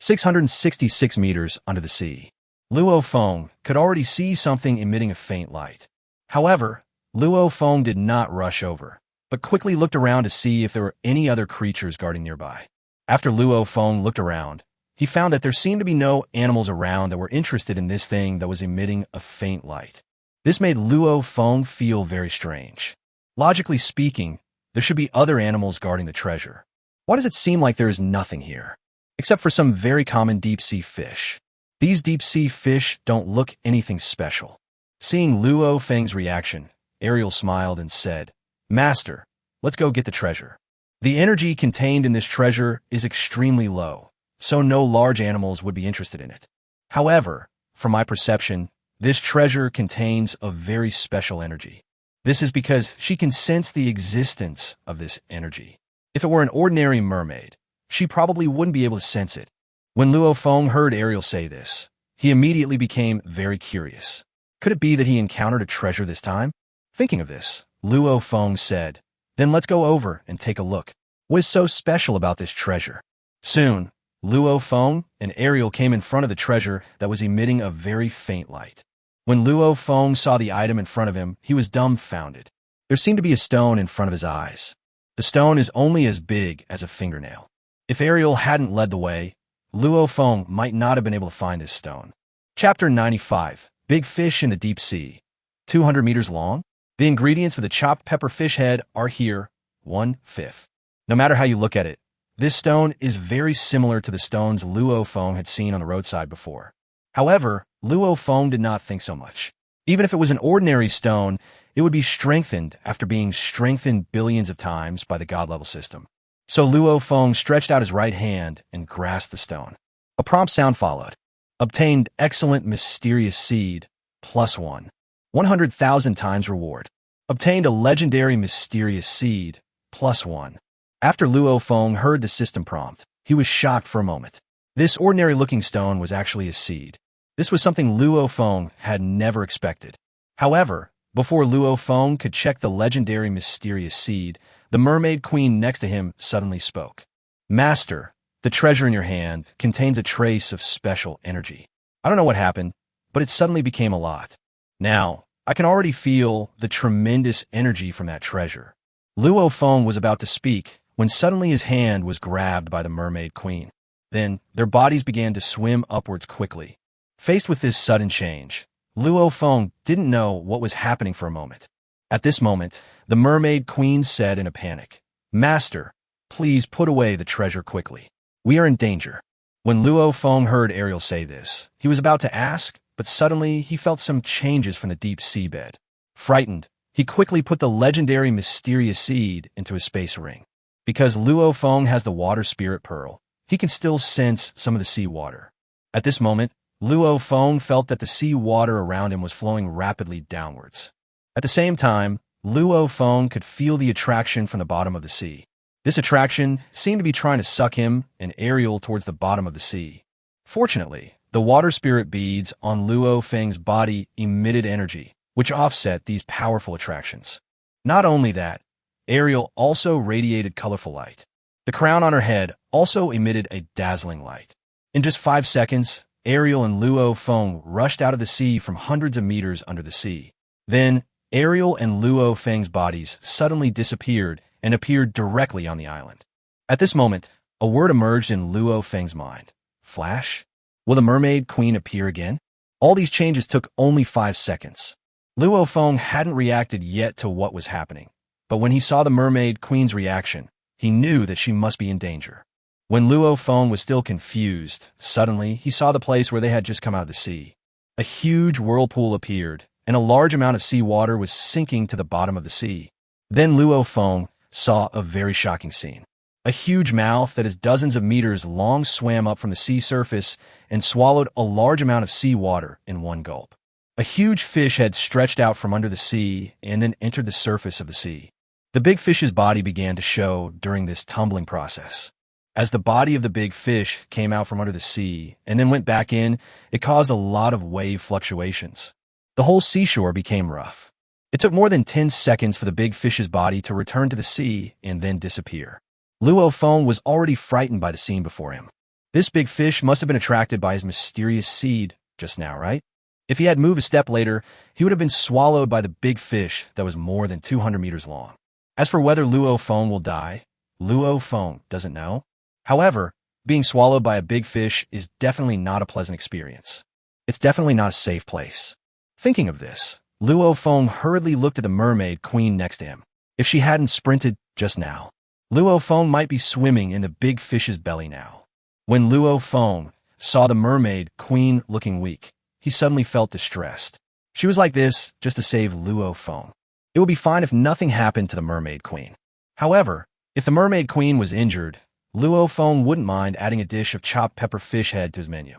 666 meters under the sea. Luo Feng could already see something emitting a faint light. However, Luo Feng did not rush over, but quickly looked around to see if there were any other creatures guarding nearby. After Luo Feng looked around, he found that there seemed to be no animals around that were interested in this thing that was emitting a faint light. This made Luo Feng feel very strange. Logically speaking, there should be other animals guarding the treasure. Why does it seem like there is nothing here, except for some very common deep-sea fish? These deep-sea fish don't look anything special. Seeing Luo Feng's reaction, Ariel smiled and said, "Master, let's go get the treasure. The energy contained in this treasure is extremely low, so no large animals would be interested in it. However, from my perception, this treasure contains a very special energy. This is because she can sense the existence of this energy. If it were an ordinary mermaid, she probably wouldn't be able to sense it." When Luo Feng heard Ariel say this, he immediately became very curious. Could it be that he encountered a treasure this time? Thinking of this, Luo Feng said, "Then let's go over and take a look. What is so special about this treasure?" Soon, Luo Feng and Ariel came in front of the treasure that was emitting a very faint light. When Luo Feng saw the item in front of him, he was dumbfounded. There seemed to be a stone in front of his eyes. The stone is only as big as a fingernail. If Ariel hadn't led the way, Luo Feng might not have been able to find this stone. Chapter 95. Big Fish in the Deep Sea. 200 meters long? The ingredients for the chopped pepper fish head are here, 1/5. No matter how you look at it, this stone is very similar to the stones Luo Feng had seen on the roadside before. However, Luo Feng did not think so much. Even if it was an ordinary stone, it would be strengthened after being strengthened billions of times by the God-level system. So Luo Feng stretched out his right hand and grasped the stone. A prompt sound followed. Obtained excellent mysterious seed, +1. 100,000 times reward. Obtained a legendary mysterious seed, +1. After Luo Feng heard the system prompt, he was shocked for a moment. This ordinary-looking stone was actually a seed. This was something Luo Feng had never expected. However, before Luo Feng could check the legendary mysterious seed, the mermaid queen next to him suddenly spoke. "Master, the treasure in your hand contains a trace of special energy. I don't know what happened, but it suddenly became a lot. Now, I can already feel the tremendous energy from that treasure." Luo Feng was about to speak when suddenly his hand was grabbed by the mermaid queen. Then, their bodies began to swim upwards quickly. Faced with this sudden change, Luo Feng didn't know what was happening for a moment. At this moment, the mermaid queen said in a panic, "Master, please put away the treasure quickly. We are in danger." When Luo Feng heard Ariel say this, he was about to ask, but suddenly he felt some changes from the deep seabed. Frightened, he quickly put the legendary mysterious seed into his space ring. Because Luo Feng has the water spirit pearl, he can still sense some of the sea water. At this moment, Luo Feng felt that the sea water around him was flowing rapidly downwards. At the same time, Luo Feng could feel the attraction from the bottom of the sea. This attraction seemed to be trying to suck him and Ariel towards the bottom of the sea. Fortunately, the water spirit beads on Luo Feng's body emitted energy, which offset these powerful attractions. Not only that, Ariel also radiated colorful light. The crown on her head also emitted a dazzling light. In just 5 seconds, Ariel and Luo Feng rushed out of the sea from hundreds of meters under the sea. Then, Ariel and Luo Feng's bodies suddenly disappeared and appeared directly on the island. At this moment, a word emerged in Luo Feng's mind. Flash? Will the Mermaid Queen appear again? All these changes took only 5 seconds. Luo Feng hadn't reacted yet to what was happening, but when he saw the Mermaid Queen's reaction, he knew that she must be in danger. When Luo Feng was still confused, suddenly he saw the place where they had just come out of the sea. A huge whirlpool appeared, and a large amount of seawater was sinking to the bottom of the sea. Then Luo Feng saw a very shocking scene. A huge mouth that is dozens of meters long swam up from the sea surface and swallowed a large amount of seawater in one gulp. A huge fish head stretched out from under the sea and then entered the surface of the sea. The big fish's body began to show during this tumbling process. As the body of the big fish came out from under the sea and then went back in, it caused a lot of wave fluctuations. The whole seashore became rough. It took more than 10 seconds for the big fish's body to return to the sea and then disappear. Luo Feng was already frightened by the scene before him. This big fish must have been attracted by his mysterious seed just now, right? If he had moved a step later, he would have been swallowed by the big fish that was more than 200 meters long. As for whether Luo Feng will die, Luo Feng doesn't know. However, being swallowed by a big fish is definitely not a pleasant experience. It's definitely not a safe place. Thinking of this, Luo Feng hurriedly looked at the Mermaid Queen next to him. If she hadn't sprinted just now, Luo Feng might be swimming in the big fish's belly now. When Luo Feng saw the Mermaid Queen looking weak, he suddenly felt distressed. She was like this just to save Luo Feng. It would be fine if nothing happened to the Mermaid Queen. However, if the Mermaid Queen was injured, Luo Feng wouldn't mind adding a dish of chopped pepper fish head to his menu.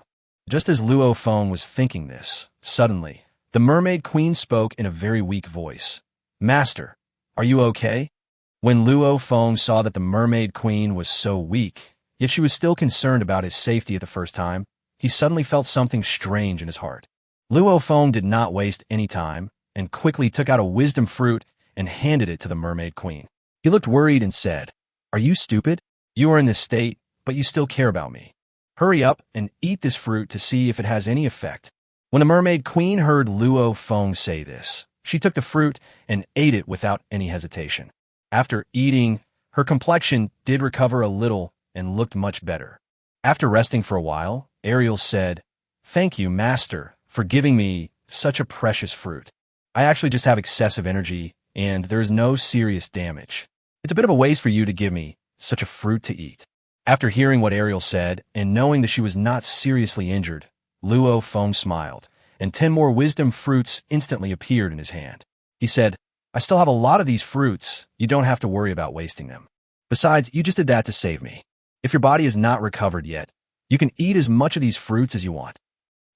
Just as Luo Feng was thinking this, suddenly, the Mermaid Queen spoke in a very weak voice. Master, are you okay? When Luo Feng saw that the Mermaid Queen was so weak, yet she was still concerned about his safety at the first time, he suddenly felt something strange in his heart. Luo Feng did not waste any time and quickly took out a wisdom fruit and handed it to the Mermaid Queen. He looked worried and said, Are you stupid? You are in this state, but you still care about me. Hurry up and eat this fruit to see if it has any effect. When the Mermaid Queen heard Luo Feng say this, she took the fruit and ate it without any hesitation. After eating, her complexion did recover a little and looked much better. After resting for a while, Ariel said, Thank you, Master, for giving me such a precious fruit. I actually just have excessive energy, and there is no serious damage. It's a bit of a waste for you to give me such a fruit to eat. After hearing what Ariel said, and knowing that she was not seriously injured, Luo Feng smiled, and 10 more wisdom fruits instantly appeared in his hand. He said, I still have a lot of these fruits. You don't have to worry about wasting them. Besides, you just did that to save me. If your body is not recovered yet, you can eat as much of these fruits as you want.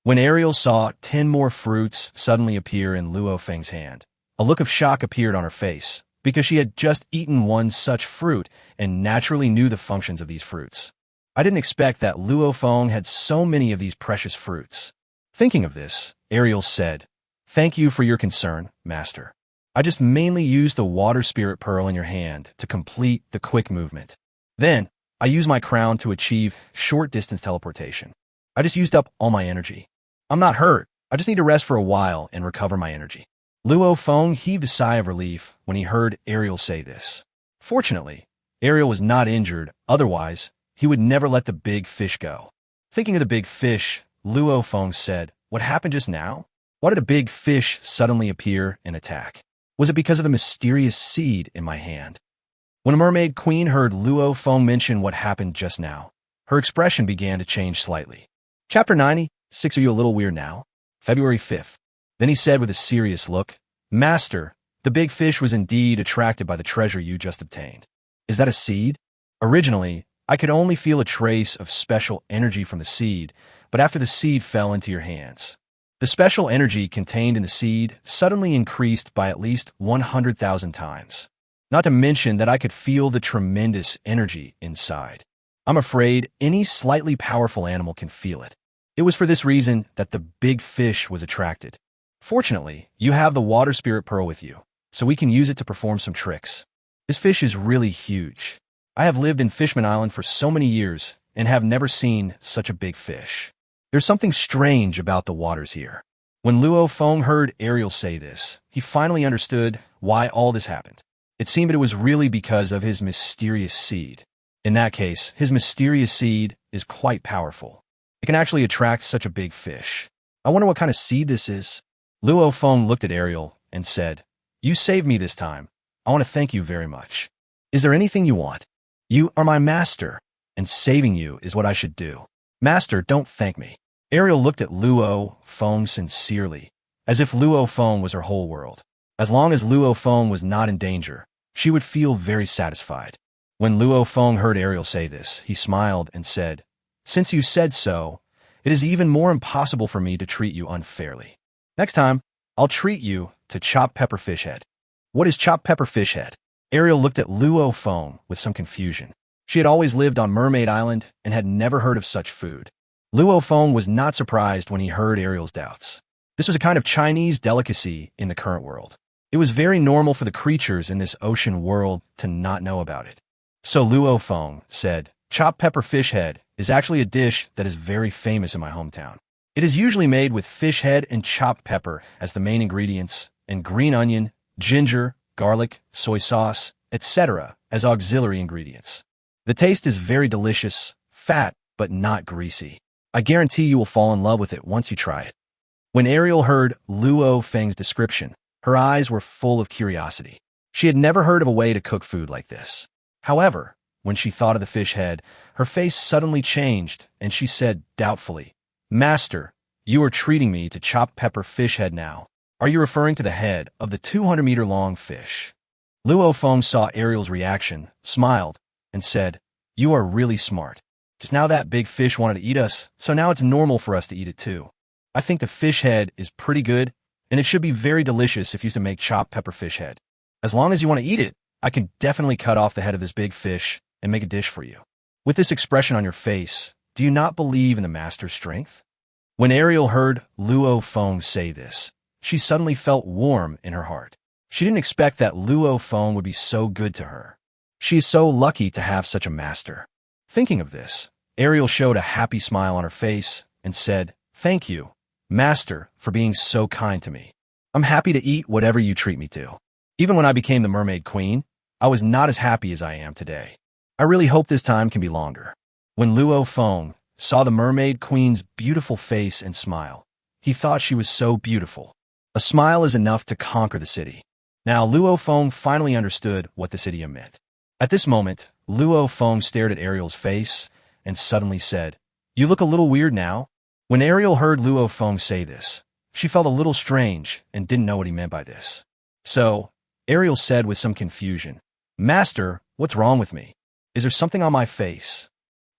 When Ariel saw 10 more fruits suddenly appear in Luo Feng's hand, a look of shock appeared on her face, because she had just eaten one such fruit and naturally knew the functions of these fruits. I didn't expect that Luo Feng had so many of these precious fruits. Thinking of this, Ariel said, Thank you for your concern, Master. I just mainly used the water spirit pearl in your hand to complete the quick movement. Then, I used my crown to achieve short-distance teleportation. I just used up all my energy. I'm not hurt. I just need to rest for a while and recover my energy. Luo Feng heaved a sigh of relief when he heard Ariel say this. Fortunately, Ariel was not injured, otherwise, he would never let the big fish go. Thinking of the big fish, Luo Feng said, What happened just now? Why did a big fish suddenly appear and attack? Was it because of the mysterious seed in my hand? When a Mermaid Queen heard Luo Feng mention what happened just now, her expression began to change slightly. Chapter 96, Are you a little weird now? February 5th. Then he said with a serious look, Master, the big fish was indeed attracted by the treasure you just obtained. Is that a seed? Originally, I could only feel a trace of special energy from the seed, but after the seed fell into your hands. The special energy contained in the seed suddenly increased by at least 100,000 times. Not to mention that I could feel the tremendous energy inside. I'm afraid any slightly powerful animal can feel it. It was for this reason that the big fish was attracted. Fortunately, you have the water spirit pearl with you, so we can use it to perform some tricks. This fish is really huge. I have lived in Fishman Island for so many years and have never seen such a big fish. There's something strange about the waters here. When Luo Feng heard Ariel say this, he finally understood why all this happened. It seemed it was really because of his mysterious seed. In that case, his mysterious seed is quite powerful. It can actually attract such a big fish. I wonder what kind of seed this is. Luo Feng looked at Ariel and said, "You saved me this time. I want to thank you very much. Is there anything you want? You are my master, and saving you is what I should do. Master, don't thank me." Ariel looked at Luo Feng sincerely, as if Luo Feng was her whole world. As long as Luo Feng was not in danger, she would feel very satisfied. When Luo Feng heard Ariel say this, he smiled and said, "Since you said so, it is even more impossible for me to treat you unfairly. Next time, I'll treat you to chopped pepper fish head." "What is chopped pepper fish head?" Ariel looked at Luo Feng with some confusion. She had always lived on Mermaid Island and had never heard of such food. Luo Feng was not surprised when he heard Ariel's doubts. This was a kind of Chinese delicacy in the current world. It was very normal for the creatures in this ocean world to not know about it. So Luo Feng said, "Chopped pepper fish head is actually a dish that is very famous in my hometown. It is usually made with fish head and chopped pepper as the main ingredients, and green onion, ginger, garlic, soy sauce, etc. as auxiliary ingredients. The taste is very delicious, fat, but not greasy. I guarantee you will fall in love with it once you try it." When Ariel heard Luo Feng's description, her eyes were full of curiosity. She had never heard of a way to cook food like this. However, when she thought of the fish head, her face suddenly changed, and she said doubtfully, "Master, you are treating me to chopped pepper fish head now. Are you referring to the head of the 200-meter-long fish?" Luo Feng saw Ariel's reaction, smiled, and said, "You are really smart. Just now that big fish wanted to eat us, so now it's normal for us to eat it too. I think the fish head is pretty good, and it should be very delicious if you used to make chopped pepper fish head. As long as you want to eat it, I can definitely cut off the head of this big fish and make a dish for you." With this expression on your face, do you not believe in the master's strength? When Ariel heard Luo Feng say this, she suddenly felt warm in her heart. She didn't expect that Luo Feng would be so good to her. She is so lucky to have such a master. Thinking of this, Ariel showed a happy smile on her face and said, "Thank you, Master, for being so kind to me. I'm happy to eat whatever you treat me to. Even when I became the Mermaid Queen, I was not as happy as I am today. I really hope this time can be longer." When Luo Feng saw the Mermaid Queen's beautiful face and smile, he thought she was so beautiful. A smile is enough to conquer the city. Now Luo Feng finally understood what this idiom meant. At this moment, Luo Feng stared at Ariel's face and suddenly said, "You look a little weird now." When Ariel heard Luo Feng say this, she felt a little strange and didn't know what he meant by this. So, Ariel said with some confusion, "Master, what's wrong with me? Is there something on my face?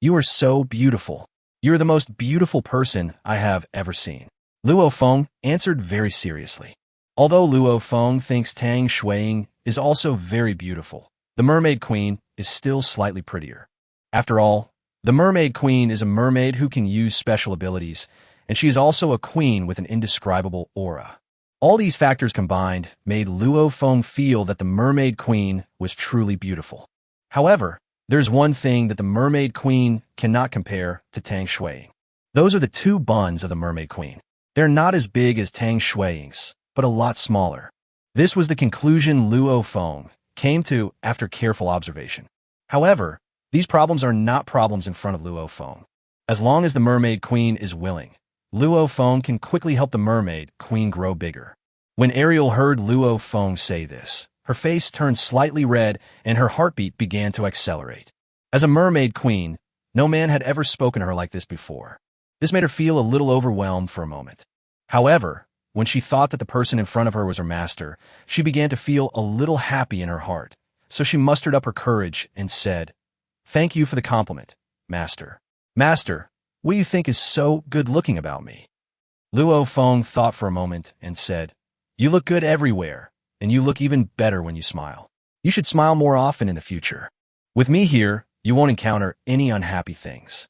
You are so beautiful. You are the most beautiful person I have ever seen." Luo Feng answered very seriously. Although Luo Feng thinks Tang Shui is also very beautiful, the Mermaid Queen is still slightly prettier. After all, the Mermaid Queen is a mermaid who can use special abilities, and she is also a queen with an indescribable aura. All these factors combined made Luo Feng feel that the Mermaid Queen was truly beautiful. However, there's one thing that the Mermaid Queen cannot compare to Tang Shui. Those are the two buns of the Mermaid Queen. They're not as big as Tang Shui's, but a lot smaller. This was the conclusion Luo Feng came to after careful observation. However, these problems are not problems in front of Luo Feng. As long as the Mermaid Queen is willing, Luo Feng can quickly help the Mermaid Queen grow bigger. When Ariel heard Luo Feng say this, her face turned slightly red and her heartbeat began to accelerate. As a Mermaid Queen, no man had ever spoken to her like this before. This made her feel a little overwhelmed for a moment. However, when she thought that the person in front of her was her master, she began to feel a little happy in her heart. So she mustered up her courage and said, "Thank you for the compliment, Master. Master, What do you think is so good-looking about me? Luo Feng thought for a moment and said, You look good everywhere, and you look even better when you smile. You should smile more often in the future. With me here, you won't encounter any unhappy things.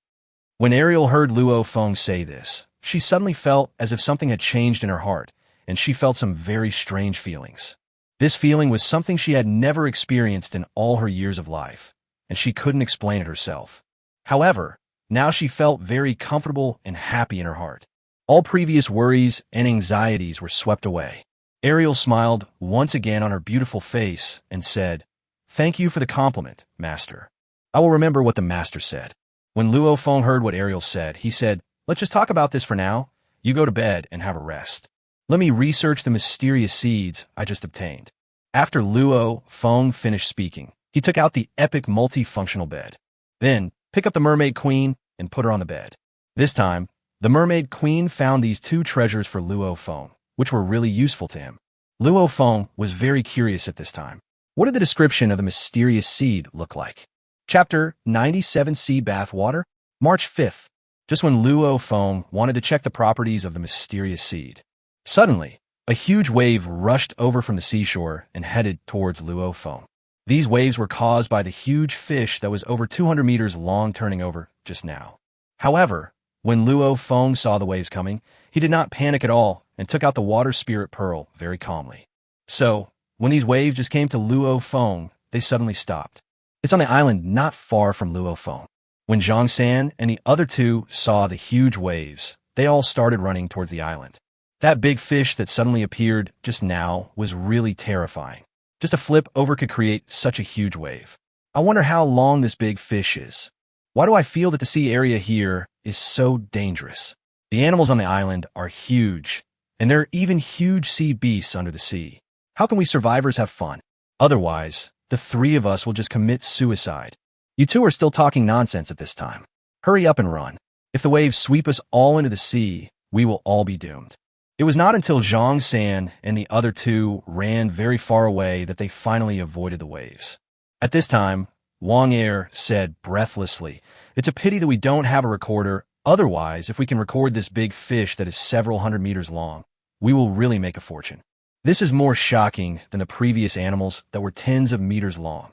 When Ariel heard Luo Feng say this, she suddenly felt as if something had changed in her heart, and she felt some very strange feelings. This feeling was something she had never experienced in all her years of life, and she couldn't explain it herself. However, now she felt very comfortable and happy in her heart. All previous worries and anxieties were swept away. Ariel smiled once again on her beautiful face and said, Thank you for the compliment, Master. I will remember what the Master said. When Luo Feng heard what Ariel said, he said, Let's just talk about this for now. You go to bed and have a rest. Let me research the mysterious seeds I just obtained. After Luo Feng finished speaking, he took out the epic multifunctional bed. Then, pick up the Mermaid Queen and put her on the bed. This time, the Mermaid Queen found these two treasures for Luo Feng, which were really useful to him. Luo Feng was very curious at this time. What did the description of the mysterious seed look like? Chapter 97 Sea Bath Water, March 5th. Just when Luo Feng wanted to check the properties of the mysterious seed. Suddenly, a huge wave rushed over from the seashore and headed towards Luo Feng. These waves were caused by the huge fish that was over 200 meters long turning over just now. However, when Luo Feng saw the waves coming, he did not panic at all and took out the water spirit pearl very calmly. So, when these waves just came to Luo Feng, they suddenly stopped. It's on the island not far from Luo Feng. When Zhang San and the other two saw the huge waves, they all started running towards the island. That big fish that suddenly appeared just now was really terrifying. Just a flip over could create such a huge wave. I wonder how long this big fish is. Why do I feel that the sea area here is so dangerous? The animals on the island are huge, and there are even huge sea beasts under the sea. How can we survivors have fun? Otherwise, the three of us will just commit suicide. You two are still talking nonsense at this time. Hurry up and run. If the waves sweep us all into the sea, we will all be doomed. It was not until Zhang San and the other two ran very far away that they finally avoided the waves. At this time, Wang Er said breathlessly, It's a pity that we don't have a recorder. Otherwise, if we can record this big fish that is several hundred meters long, we will really make a fortune. This is more shocking than the previous animals that were tens of meters long.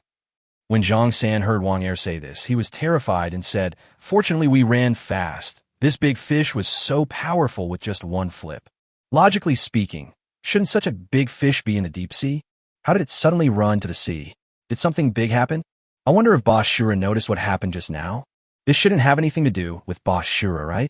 When Zhang San heard Wang Er say this, he was terrified and said, Fortunately, we ran fast. This big fish was so powerful with just one flip. Logically speaking, shouldn't such a big fish be in the deep sea? How did it suddenly run to the sea? Did something big happen? I wonder if Boss Shura noticed what happened just now? This shouldn't have anything to do with Boss Shura, right?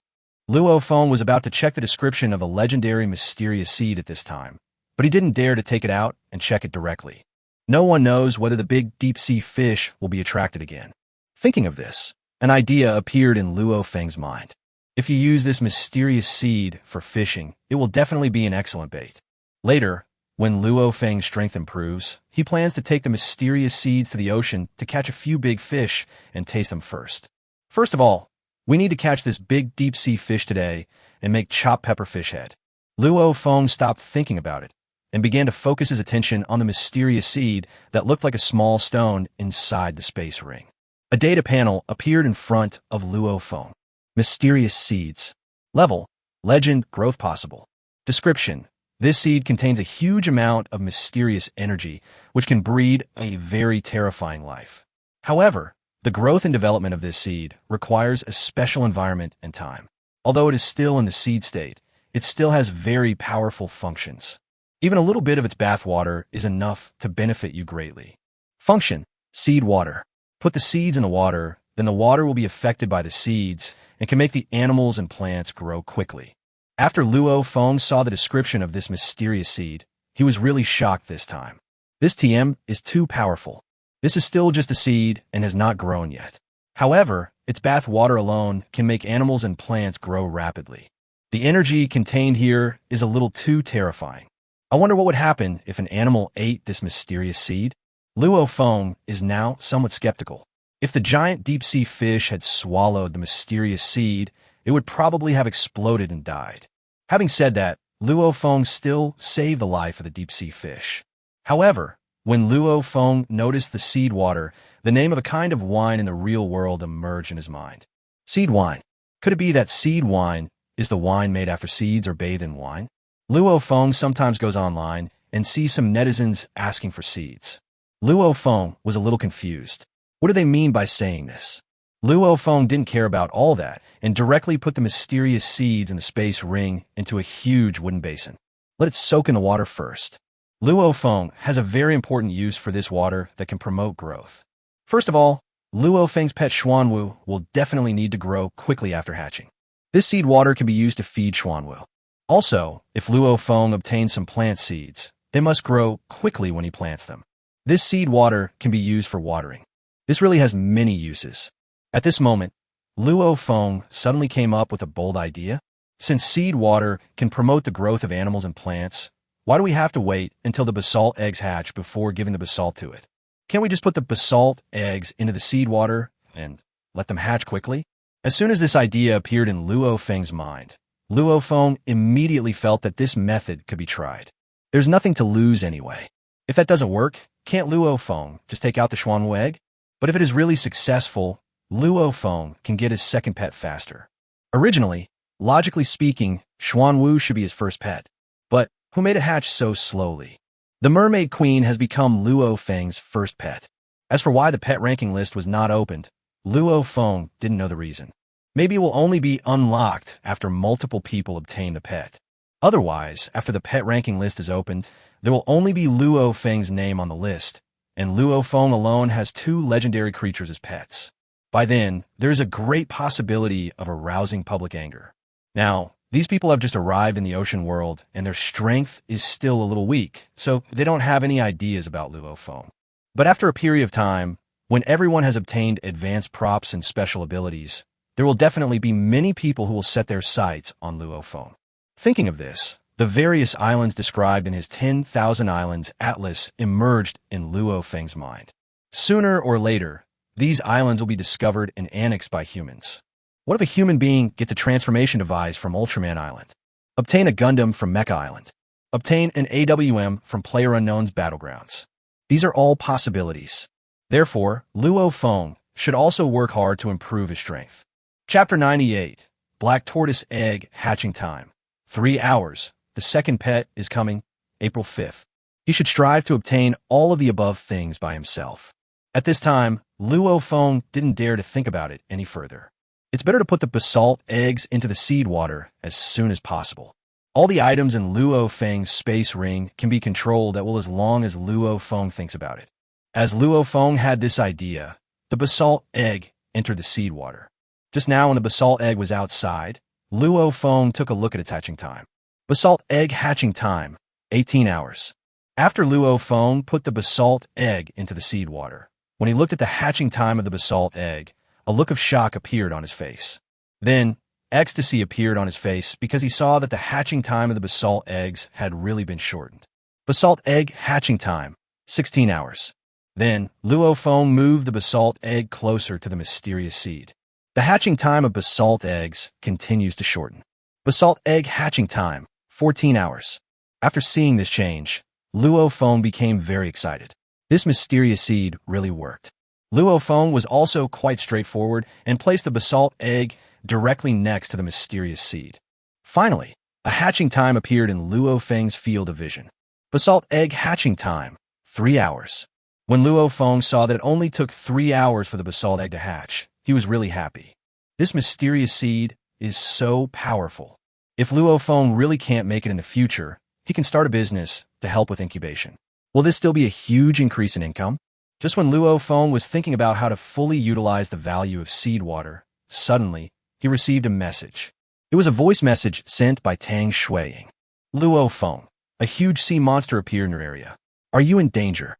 Luo Feng was about to check the description of the legendary mysterious seed at this time, but he didn't dare to take it out and check it directly. No one knows whether the big deep-sea fish will be attracted again. Thinking of this, an idea appeared in Luo Feng's mind. If you use this mysterious seed for fishing, it will definitely be an excellent bait. Later, when Luo Feng's strength improves, he plans to take the mysterious seeds to the ocean to catch a few big fish and taste them first. First of all, we need to catch this big deep-sea fish today and make chopped pepper fish head. Luo Feng stopped thinking about it and began to focus his attention on the mysterious seed that looked like a small stone inside the space ring. A data panel appeared in front of Luo Feng. Mysterious seeds. Level, legend, growth possible. Description. This seed contains a huge amount of mysterious energy, which can breed a very terrifying life. However, the growth and development of this seed requires a special environment and time. Although it is still in the seed state, it still has very powerful functions. Even a little bit of its bath water is enough to benefit you greatly. Function. Seed water. Put the seeds in the water, then the water will be affected by the seeds and can make the animals and plants grow quickly. After Luo Feng saw the description of this mysterious seed, he was really shocked this time. This TM is too powerful. This is still just a seed and has not grown yet. However, its bath water alone can make animals and plants grow rapidly. The energy contained here is a little too terrifying. I wonder what would happen if an animal ate this mysterious seed? Luo Feng is now somewhat skeptical. If the giant deep-sea fish had swallowed the mysterious seed, it would probably have exploded and died. Having said that, Luo Feng still saved the life of the deep-sea fish. However, when Luo Feng noticed the seed water, the name of a kind of wine in the real world emerged in his mind. Seed wine. Could it be that seed wine is the wine made after seeds are bathed in wine? Luo Feng sometimes goes online and sees some netizens asking for seeds. Luo Feng was a little confused. What do they mean by saying this? Luo Feng didn't care about all that and directly put the mysterious seeds in the space ring into a huge wooden basin. Let it soak in the water first. Luo Feng has a very important use for this water that can promote growth. First of all, Luo Feng's pet Xuanwu will definitely need to grow quickly after hatching. This seed water can be used to feed Xuanwu. Also, if Luo Feng obtains some plant seeds, they must grow quickly when he plants them. This seed water can be used for watering. This really has many uses. At this moment, Luo Feng suddenly came up with a bold idea. Since seed water can promote the growth of animals and plants, why do we have to wait until the basalt eggs hatch before giving the basalt to it? Can't we just put the basalt eggs into the seed water and let them hatch quickly? As soon as this idea appeared in Luo Feng's mind, Luo Feng immediately felt that this method could be tried. There's nothing to lose anyway. If that doesn't work, can't Luo Feng just take out the Xuanwu egg? But if it is really successful, Luo Feng can get his second pet faster. Originally, logically speaking, Xuanwu should be his first pet. But who made it hatch so slowly? The Mermaid Queen has become Luo Feng's first pet. As for why the pet ranking list was not opened, Luo Feng didn't know the reason. Maybe it will only be unlocked after multiple people obtain the pet. Otherwise, after the pet ranking list is opened, there will only be Luo Feng's name on the list, and Luo Feng alone has 2 legendary creatures as pets. By then, there is a great possibility of arousing public anger. Now, these people have just arrived in the ocean world, and their strength is still a little weak, so they don't have any ideas about Luo Feng. But after a period of time, when everyone has obtained advanced props and special abilities, there will definitely be many people who will set their sights on Luo Feng. Thinking of this, the various islands described in his 10,000 Islands Atlas emerged in Luo Feng's mind. Sooner or later, these islands will be discovered and annexed by humans. What if a human being gets a transformation device from Ultraman Island? Obtain a Gundam from Mecha Island. Obtain an AWM from PlayerUnknown's Battlegrounds. These are all possibilities. Therefore, Luo Feng should also work hard to improve his strength. Chapter 98, Black Tortoise Egg Hatching Time. 3 hours. The second pet is coming, April 5th. He should strive to obtain all of the above things by himself. At this time, Luo Feng didn't dare to think about it any further. It's better to put the basalt eggs into the seed water as soon as possible. All the items in Luo Feng's space ring can be controlled as long as Luo Feng thinks about it. As Luo Feng had this idea, the basalt egg entered the seed water. Just now when the basalt egg was outside, Luo Feng took a look at its hatching time. Basalt egg hatching time, 18 hours. After Luo Feng put the basalt egg into the seed water, when he looked at the hatching time of the basalt egg, a look of shock appeared on his face. Then, ecstasy appeared on his face because he saw that the hatching time of the basalt eggs had really been shortened. Basalt egg hatching time, 16 hours. Then, Luo Feng moved the basalt egg closer to the mysterious seed. The hatching time of basalt eggs continues to shorten. Basalt egg hatching time, 14 hours. After seeing this change, Luo Feng became very excited. This mysterious seed really worked. Luo Feng was also quite straightforward and placed the basalt egg directly next to the mysterious seed. Finally, a hatching time appeared in Luo Feng's field of vision. Basalt egg hatching time, 3 hours. When Luo Feng saw that it only took 3 hours for the basalt egg to hatch, he was really happy. This mysterious seed is so powerful. If Luo Feng really can't make it in the future, he can start a business to help with incubation. Will this still be a huge increase in income? Just when Luo Feng was thinking about how to fully utilize the value of seed water, suddenly, he received a message. It was a voice message sent by Tang Shui. Luo Feng, a huge sea monster appeared in your area. Are you in danger?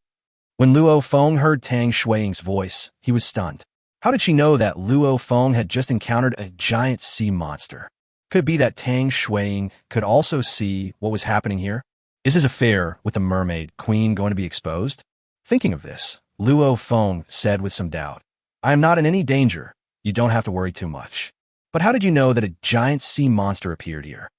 When Luo Feng heard Tang Shui's voice, he was stunned. How did she know that Luo Feng had just encountered a giant sea monster? Could it be that Tang Shui could also see what was happening here? Is his affair with the Mermaid Queen going to be exposed? Thinking of this, Luo Feng said with some doubt, I am not in any danger. You don't have to worry too much. But how did you know that a giant sea monster appeared here?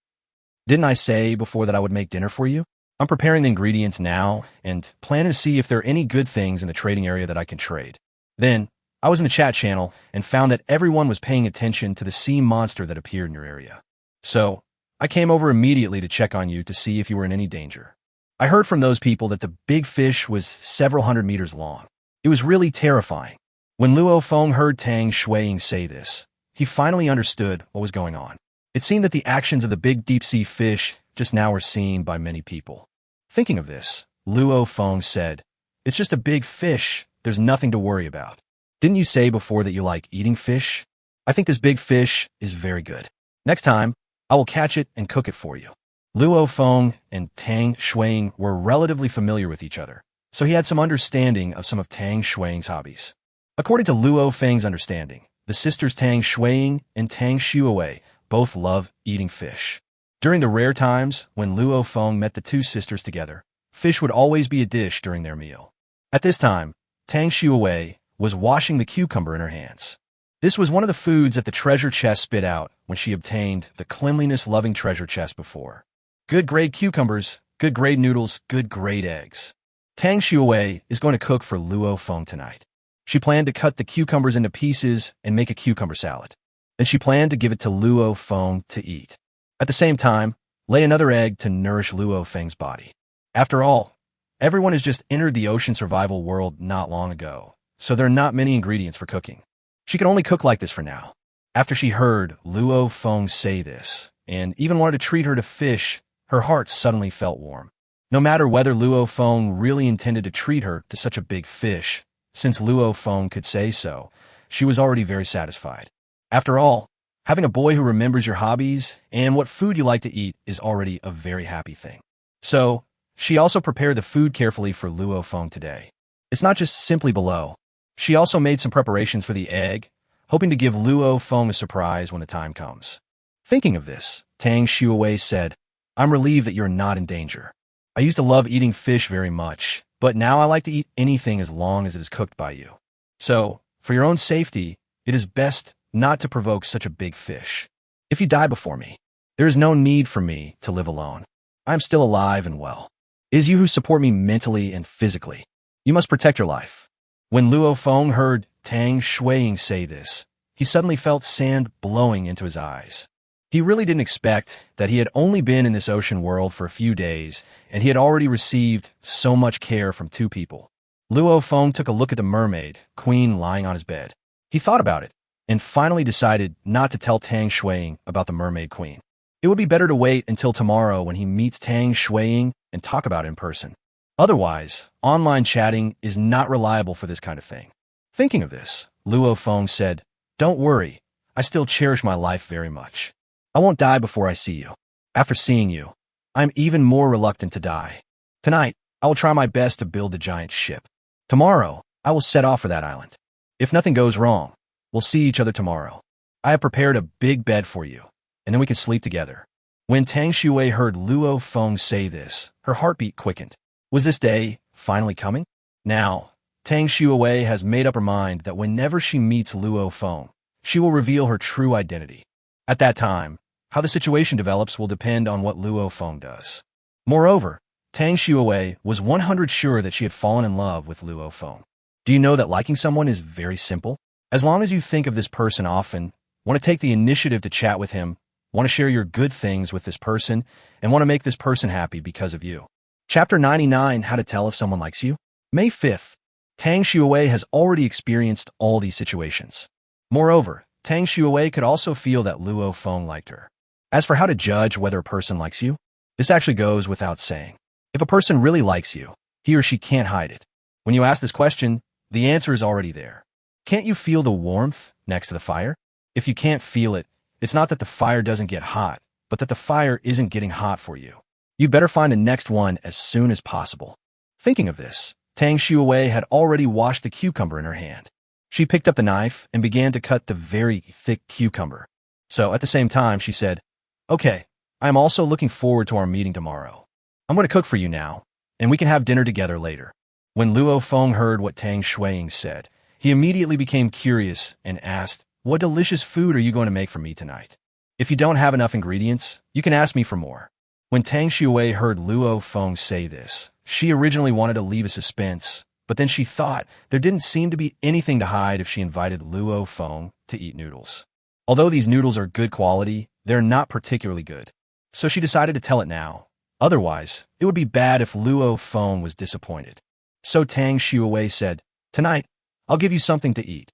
Didn't I say before that I would make dinner for you? I'm preparing the ingredients now and planning to see if there are any good things in the trading area that I can trade. Then, I was in the chat channel and found that everyone was paying attention to the sea monster that appeared in your area. So, I came over immediately to check on you to see if you were in any danger. I heard from those people that the big fish was several hundred meters long. It was really terrifying. When Luo Feng heard Tang Shui say this, he finally understood what was going on. It seemed that the actions of the big deep-sea fish just now were seen by many people. Thinking of this, Luo Feng said, "It's just a big fish. There's nothing to worry about. Didn't you say before that you like eating fish? I think this big fish is very good. Next time, I will catch it and cook it for you." Luo Feng and Tang Shui were relatively familiar with each other, so he had some understanding of some of Tang Shui's hobbies. According to Luo Feng's understanding, the sisters Tang Shui and Tang Shui both love eating fish. During the rare times when Luo Feng met the two sisters together, fish would always be a dish during their meal. At this time, Tang Shui was washing the cucumber in her hands. This was one of the foods that the treasure chest spit out when she obtained the cleanliness-loving treasure chest before. Good grade cucumbers, good grade noodles, good grade eggs. Tang Shui is going to cook for Luo Feng tonight. She planned to cut the cucumbers into pieces and make a cucumber salad. Then she planned to give it to Luo Feng to eat. At the same time, lay another egg to nourish Luo Feng's body. After all, everyone has just entered the ocean survival world not long ago, so there are not many ingredients for cooking. She can only cook like this for now. After she heard Luo Feng say this, and even wanted to treat her to fish, her heart suddenly felt warm. No matter whether Luo Feng really intended to treat her to such a big fish, since Luo Feng could say so, she was already very satisfied. After all, having a boy who remembers your hobbies and what food you like to eat is already a very happy thing. So, she also prepared the food carefully for Luo Feng today. It's not just simply below. She also made some preparations for the egg, hoping to give Luo Feng a surprise when the time comes. Thinking of this, Tang Shui said, "I'm relieved that you're not in danger. I used to love eating fish very much, but now I like to eat anything as long as it is cooked by you. So, for your own safety, it is best not to provoke such a big fish. If you die before me, there is no need for me to live alone. I am still alive and well. It is you who support me mentally and physically. You must protect your life." When Luo Feng heard Tang Shui say this, he suddenly felt sand blowing into his eyes. He really didn't expect that he had only been in this ocean world for a few days, and he had already received so much care from two people. Luo Feng took a look at the mermaid, queen lying on his bed. He thought about it, and finally decided not to tell Tang Shui about the mermaid queen. It would be better to wait until tomorrow when he meets Tang Shui and talk about it in person. Otherwise, online chatting is not reliable for this kind of thing. Thinking of this, Luo Feng said, "Don't worry, I still cherish my life very much. I won't die before I see you. After seeing you, I'm even more reluctant to die. Tonight, I will try my best to build the giant ship. Tomorrow, I will set off for that island. If nothing goes wrong, we'll see each other tomorrow. I have prepared a big bed for you, and then we can sleep together." When Tang Shui heard Luo Feng say this, her heartbeat quickened. Was this day finally coming? Now, Tang Shui has made up her mind that whenever she meets Luo Feng, she will reveal her true identity. At that time, how the situation develops will depend on what Luo Feng does. Moreover, Tang Shui was 100% sure that she had fallen in love with Luo Feng. Do you know that liking someone is very simple? As long as you think of this person often, want to take the initiative to chat with him, want to share your good things with this person, and want to make this person happy because of you. Chapter 99, How to Tell if Someone Likes You. May 5th. Tang Shui has already experienced all these situations. Moreover, Tang Shui could also feel that Luo Feng liked her. As for how to judge whether a person likes you, this actually goes without saying. If a person really likes you, he or she can't hide it. When you ask this question, the answer is already there. Can't you feel the warmth next to the fire? If you can't feel it, it's not that the fire doesn't get hot, but that the fire isn't getting hot for you. You better find the next one as soon as possible. Thinking of this, Tang Shui had already washed the cucumber in her hand. She picked up the knife and began to cut the very thick cucumber. So at the same time, she said, "Okay, I am also looking forward to our meeting tomorrow. I'm going to cook for you now, and we can have dinner together later." When Luo Feng heard what Tang Shui said, he immediately became curious and asked, "What delicious food are you going to make for me tonight? If you don't have enough ingredients, you can ask me for more." When Tang Shui heard Luo Feng say this, she originally wanted to leave a suspense, But then she thought there didn't seem to be anything to hide if she invited Luo Feng to eat noodles. Although these noodles are good quality, they're not particularly good. So she decided to tell it now. Otherwise, it would be bad if Luo Feng was disappointed. So Tang Shui said, "Tonight, I'll give you something to eat."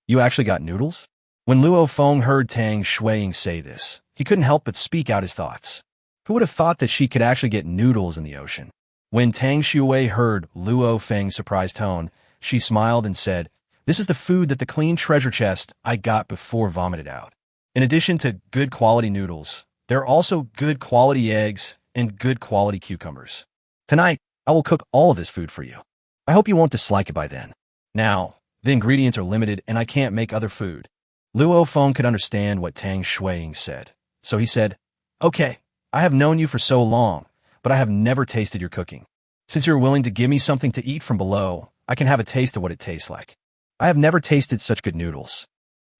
"You actually got noodles?" When Luo Feng heard Tang Shui say this, he couldn't help but speak out his thoughts. Who would have thought that she could actually get noodles in the ocean? When Tang Shui heard Luo Feng's surprised tone, she smiled and said, "This is the food that the clean treasure chest I got before vomited out. In addition to good quality noodles, there are also good quality eggs and good quality cucumbers. Tonight, I will cook all of this food for you. I hope you won't dislike it by then. Now, the ingredients are limited and I can't make other food." Luo Feng could understand what Tang Shui said, so he said, "Okay, I have known you for so long, but I have never tasted your cooking. Since you're willing to give me something to eat from below, I can have a taste of what it tastes like. I have never tasted such good noodles."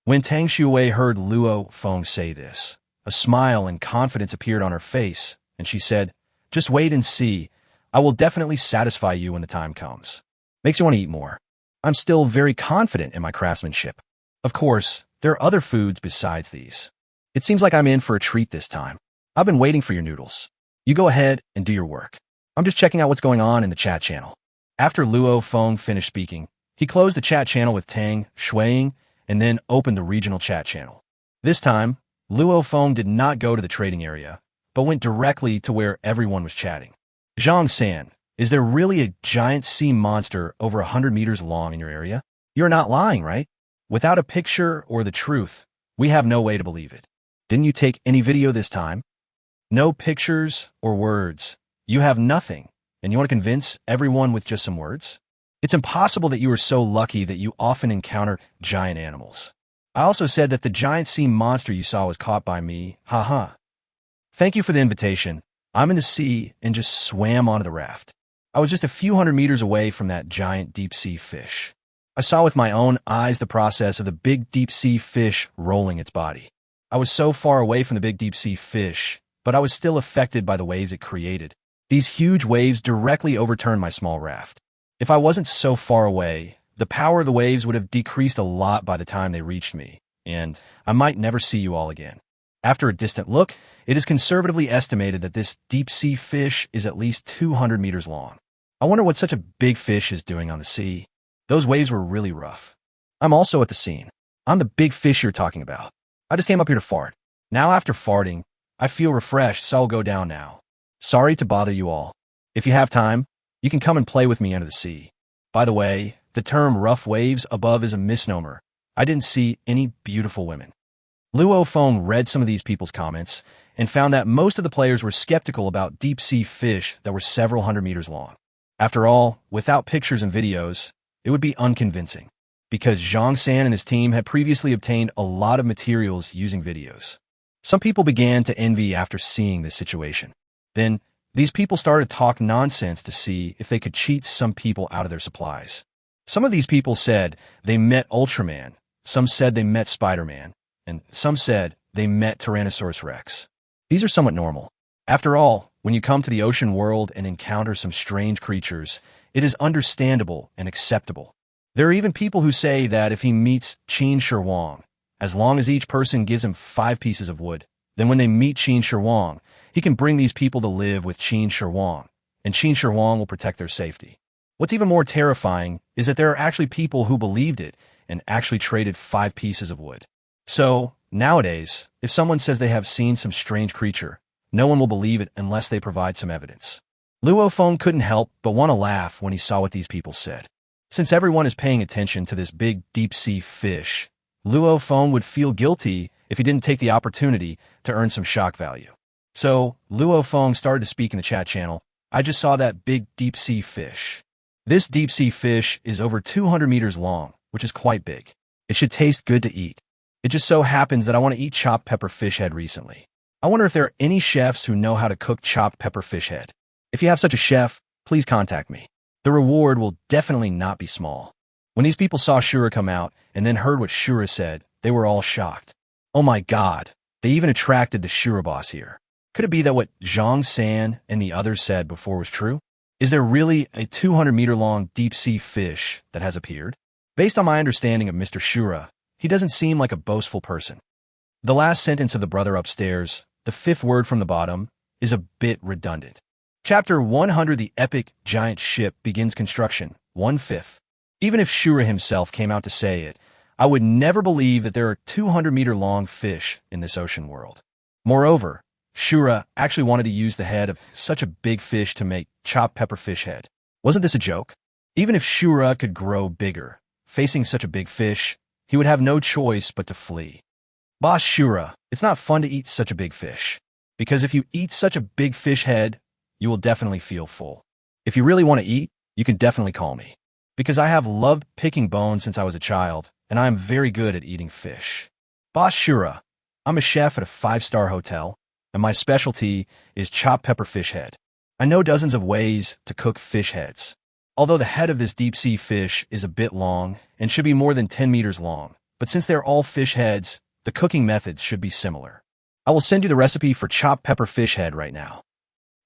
When Tang Shui heard Luo Feng say this, a smile and confidence appeared on her face, and she said, "Just wait and see. I will definitely satisfy you when the time comes." Makes you want to eat more. I'm still very confident in my craftsmanship. Of course, there are other foods besides these. It seems like I'm in for a treat this time. I've been waiting for your noodles. You go ahead and do your work. I'm just checking out what's going on in the chat channel. After Luo Feng finished speaking, he closed the chat channel with Tang Shui and then opened the regional chat channel. This time, Luo Feng did not go to the trading area, but went directly to where everyone was chatting. "Zhang San, is there really a giant sea monster over 100 meters long in your area? You're not lying, right? Without a picture or the truth, we have no way to believe it. Didn't you take any video this time? No pictures or words. You have nothing, and you want to convince everyone with just some words? It's impossible that you are so lucky that you often encounter giant animals. I also said that the giant sea monster you saw was caught by me, haha. Thank you for the invitation. I'm in the sea and just swam onto the raft. I was just a few hundred meters away from that giant deep-sea fish. I saw with my own eyes the process of the big deep-sea fish rolling its body. I was so far away from the big deep-sea fish, but I was still affected by the waves it created. These huge waves directly overturned my small raft. If I wasn't so far away, the power of the waves would have decreased a lot by the time they reached me, and I might never see you all again. After a distant look, it is conservatively estimated that this deep-sea fish is at least 200 meters long. I wonder what such a big fish is doing on the sea. Those waves were really rough. I'm also at the scene. I'm the big fish you're talking about. I just came up here to fart. Now after farting, I feel refreshed, so I'll go down now. Sorry to bother you all. If you have time, you can come and play with me under the sea. By the way, the term rough waves above is a misnomer. I didn't see any beautiful women." Luo Feng read some of these people's comments and found that most of the players were skeptical about deep-sea fish that were several hundred meters long. After all, without pictures and videos, it would be unconvincing, because Zhang San and his team had previously obtained a lot of materials using videos. Some people began to envy after seeing this situation. Then, these people started to talk nonsense to see if they could cheat some people out of their supplies. Some of these people said they met Ultraman, some said they met Spider-Man, and some said they met Tyrannosaurus Rex. These are somewhat normal. After all, when you come to the ocean world and encounter some strange creatures, it is understandable and acceptable. There are even people who say that if he meets Qin Shi Huang, as long as each person gives him 5 pieces of wood, then when they meet Qin Shi Huang, he can bring these people to live with Qin Shi Huang, and Qin Shi Huang will protect their safety. What's even more terrifying is that there are actually people who believed it and actually traded 5 pieces of wood. So, nowadays, if someone says they have seen some strange creature, no one will believe it unless they provide some evidence. Luo Feng couldn't help but want to laugh when he saw what these people said. Since everyone is paying attention to this big deep-sea fish, Luo Feng would feel guilty if he didn't take the opportunity to earn some shock value. So, Luo Feng started to speak in the chat channel. "I just saw that big deep-sea fish. This deep-sea fish is over 200 meters long, which is quite big. It should taste good to eat. It just so happens that I want to eat chopped pepper fish head recently. I wonder if there are any chefs who know how to cook chopped pepper fish head. If you have such a chef, please contact me. The reward will definitely not be small." When these people saw Shura come out and then heard what Shura said, they were all shocked. Oh my god, they even attracted the Shura boss here. Could it be that what Zhang San and the others said before was true? Is there really a 200-meter-long deep-sea fish that has appeared? Based on my understanding of Mr. Shura, he doesn't seem like a boastful person. The last sentence of the brother upstairs, the fifth word from the bottom, is a bit redundant. Chapter 100, the epic giant ship begins construction, 1/5. Even if Shura himself came out to say it, I would never believe that there are 200-meter-long fish in this ocean world. Moreover, Shura actually wanted to use the head of such a big fish to make chopped pepper fish head. Wasn't this a joke? Even if Shura could grow bigger, facing such a big fish, he would have no choice but to flee. Boss Shura, it's not fun to eat such a big fish. Because if you eat such a big fish head, you will definitely feel full. If you really want to eat, you can definitely call me. Because I have loved picking bones since I was a child, and I am very good at eating fish. Boss Shura, I'm a chef at a 5-star hotel, and my specialty is chopped pepper fish head. I know dozens of ways to cook fish heads. Although the head of this deep-sea fish is a bit long and should be more than 10 meters long, but since they're all fish heads, the cooking methods should be similar. I will send you the recipe for chopped pepper fish head right now.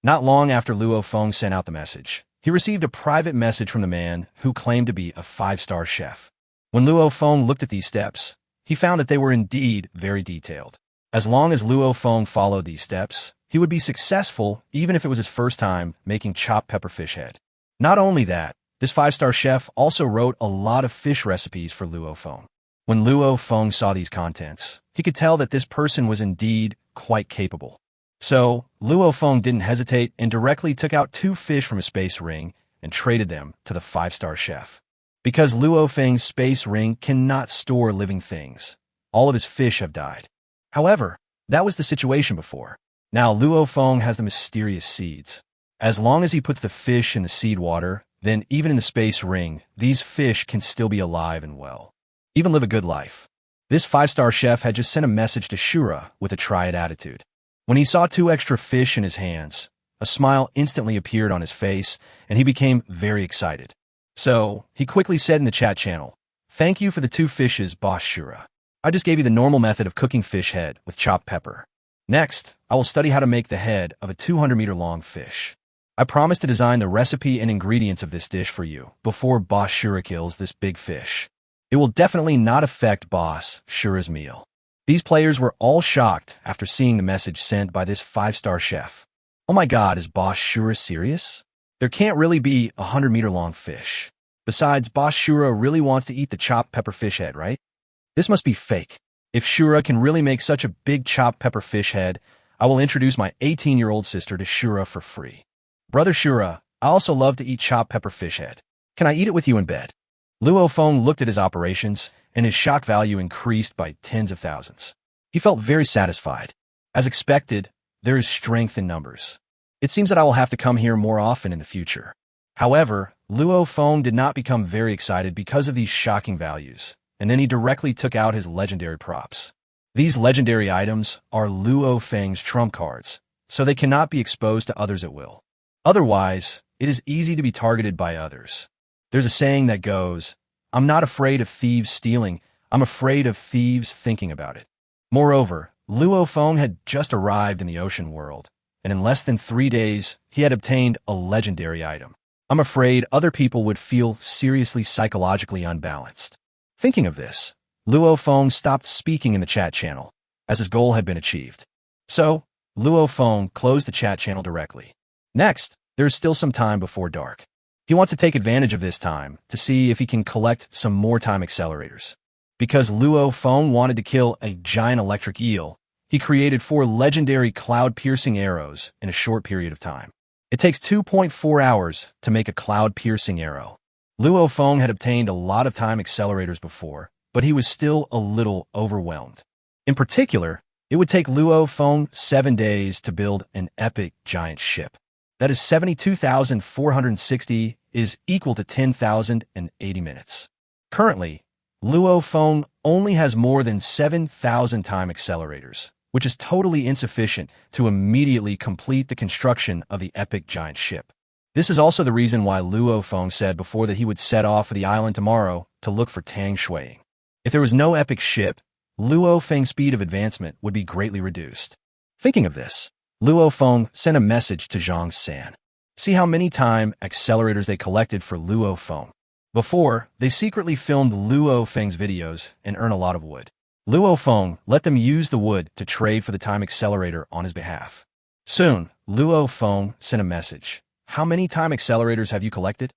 Not long after Luo Feng sent out the message, he received a private message from the man who claimed to be a 5-star chef. When Luo Feng looked at these steps, he found that they were indeed very detailed. As long as Luo Feng followed these steps, he would be successful even if it was his first time making chopped pepper fish head. Not only that, this 5-star chef also wrote a lot of fish recipes for Luo Feng. When Luo Feng saw these contents, he could tell that this person was indeed quite capable. So, Luo Feng didn't hesitate and directly took out 2 fish from a space ring and traded them to the 5-star chef. Because Luo Feng's space ring cannot store living things, all of his fish have died. However, that was the situation before. Now Luo Feng has the mysterious seeds. As long as he puts the fish in the seed water, then even in the space ring, these fish can still be alive and well. Even live a good life. This 5-star chef had just sent a message to Shura with a try it attitude. When he saw 2 extra fish in his hands, a smile instantly appeared on his face, and he became very excited. So, he quickly said in the chat channel, "Thank you for the 2 fishes, Boss Shura. I just gave you the normal method of cooking fish head with chopped pepper. Next, I will study how to make the head of a 200-meter-long fish. I promise to design the recipe and ingredients of this dish for you before Boss Shura kills this big fish. It will definitely not affect Boss Shura's meal." These players were all shocked after seeing the message sent by this 5-star chef. Oh my god, is Boss Shura serious? There can't really be a 100-meter-long fish. Besides, Boss Shura really wants to eat the chopped pepper fish head, right? This must be fake. If Shura can really make such a big chopped pepper fish head, I will introduce my 18-year-old sister to Shura for free. Brother Shura, I also love to eat chopped pepper fish head. Can I eat it with you in bed? Luo Feng looked at his operations, and his shock value increased by tens of thousands. He felt very satisfied. As expected, there is strength in numbers. It seems that I will have to come here more often in the future. However, Luo Feng did not become very excited because of these shocking values, and then he directly took out his legendary props. These legendary items are Luo Feng's trump cards, so they cannot be exposed to others at will. Otherwise, it is easy to be targeted by others. There's a saying that goes, "I'm not afraid of thieves stealing, I'm afraid of thieves thinking about it." Moreover, Luo Feng had just arrived in the ocean world, and in less than 3 days, he had obtained a legendary item. I'm afraid other people would feel seriously psychologically unbalanced. Thinking of this, Luo Feng stopped speaking in the chat channel, as his goal had been achieved. So, Luo Feng closed the chat channel directly. Next, there is still some time before dark. He wants to take advantage of this time to see if he can collect some more time accelerators. Because Luo Feng wanted to kill a giant electric eel, he created 4 legendary cloud-piercing arrows in a short period of time. It takes 2.4 hours to make a cloud-piercing arrow. Luo Feng had obtained a lot of time accelerators before, but he was still a little overwhelmed. In particular, it would take Luo Feng 7 days to build an epic giant ship. That is 72,460 is equal to 10,080 minutes. Currently, Luo Feng only has more than 7,000 time accelerators, which is totally insufficient to immediately complete the construction of the epic giant ship. This is also the reason why Luo Feng said before that he would set off for the island tomorrow to look for Tang Shui. If there was no epic ship, Luo Feng's speed of advancement would be greatly reduced. Thinking of this, Luo Feng sent a message to Zhang San. See how many time accelerators they collected for Luo Feng. Before, they secretly filmed Luo Feng's videos and earn a lot of wood. Luo Feng let them use the wood to trade for the time accelerator on his behalf. Soon, Luo Feng sent a message. How many time accelerators have you collected?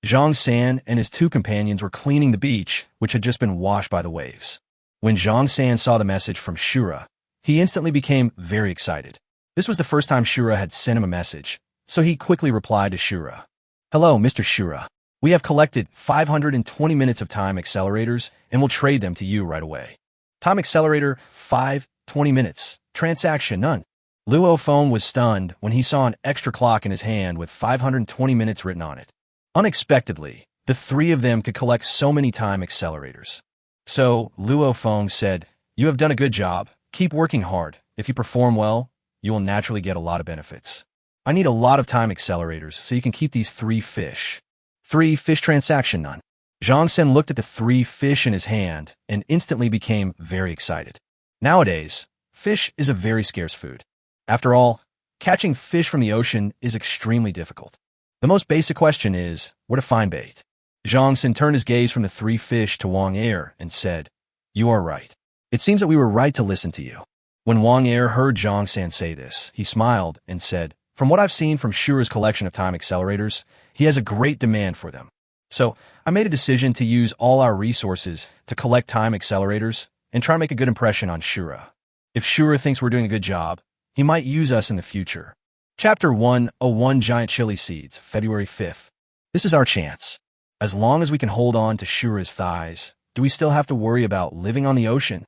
Zhang San and his two companions were cleaning the beach, which had just been washed by the waves. When Zhang San saw the message from Shura, he instantly became very excited. This was the first time Shura had sent him a message, so he quickly replied to Shura. Hello, Mr. Shura. We have collected 520 minutes of time accelerators and will trade them to you right away. Time accelerator 520 minutes. Transaction none. Luo Feng was stunned when he saw an extra clock in his hand with 520 minutes written on it. Unexpectedly, the three of them could collect so many time accelerators. So, Luo Feng said, You have done a good job. Keep working hard. If you perform well, you will naturally get a lot of benefits. I need a lot of time accelerators so you can keep these 3 fish. 3 fish transaction none. Zhang Sen looked at the 3 fish in his hand and instantly became very excited. Nowadays, fish is a very scarce food. After all, catching fish from the ocean is extremely difficult. The most basic question is, where to find bait? Zhang Sen turned his gaze from the 3 fish to Wang Er and said, You are right. It seems that we were right to listen to you. When Wang Er heard Zhang San say this, he smiled and said, From what I've seen from Shura's collection of time accelerators, he has a great demand for them. So, I made a decision to use all our resources to collect time accelerators and try to make a good impression on Shura. If Shura thinks we're doing a good job, he might use us in the future. Chapter 101 Giant Chili Seeds, February 5th. This is our chance. As long as we can hold on to Shura's thighs, do we still have to worry about living on the ocean?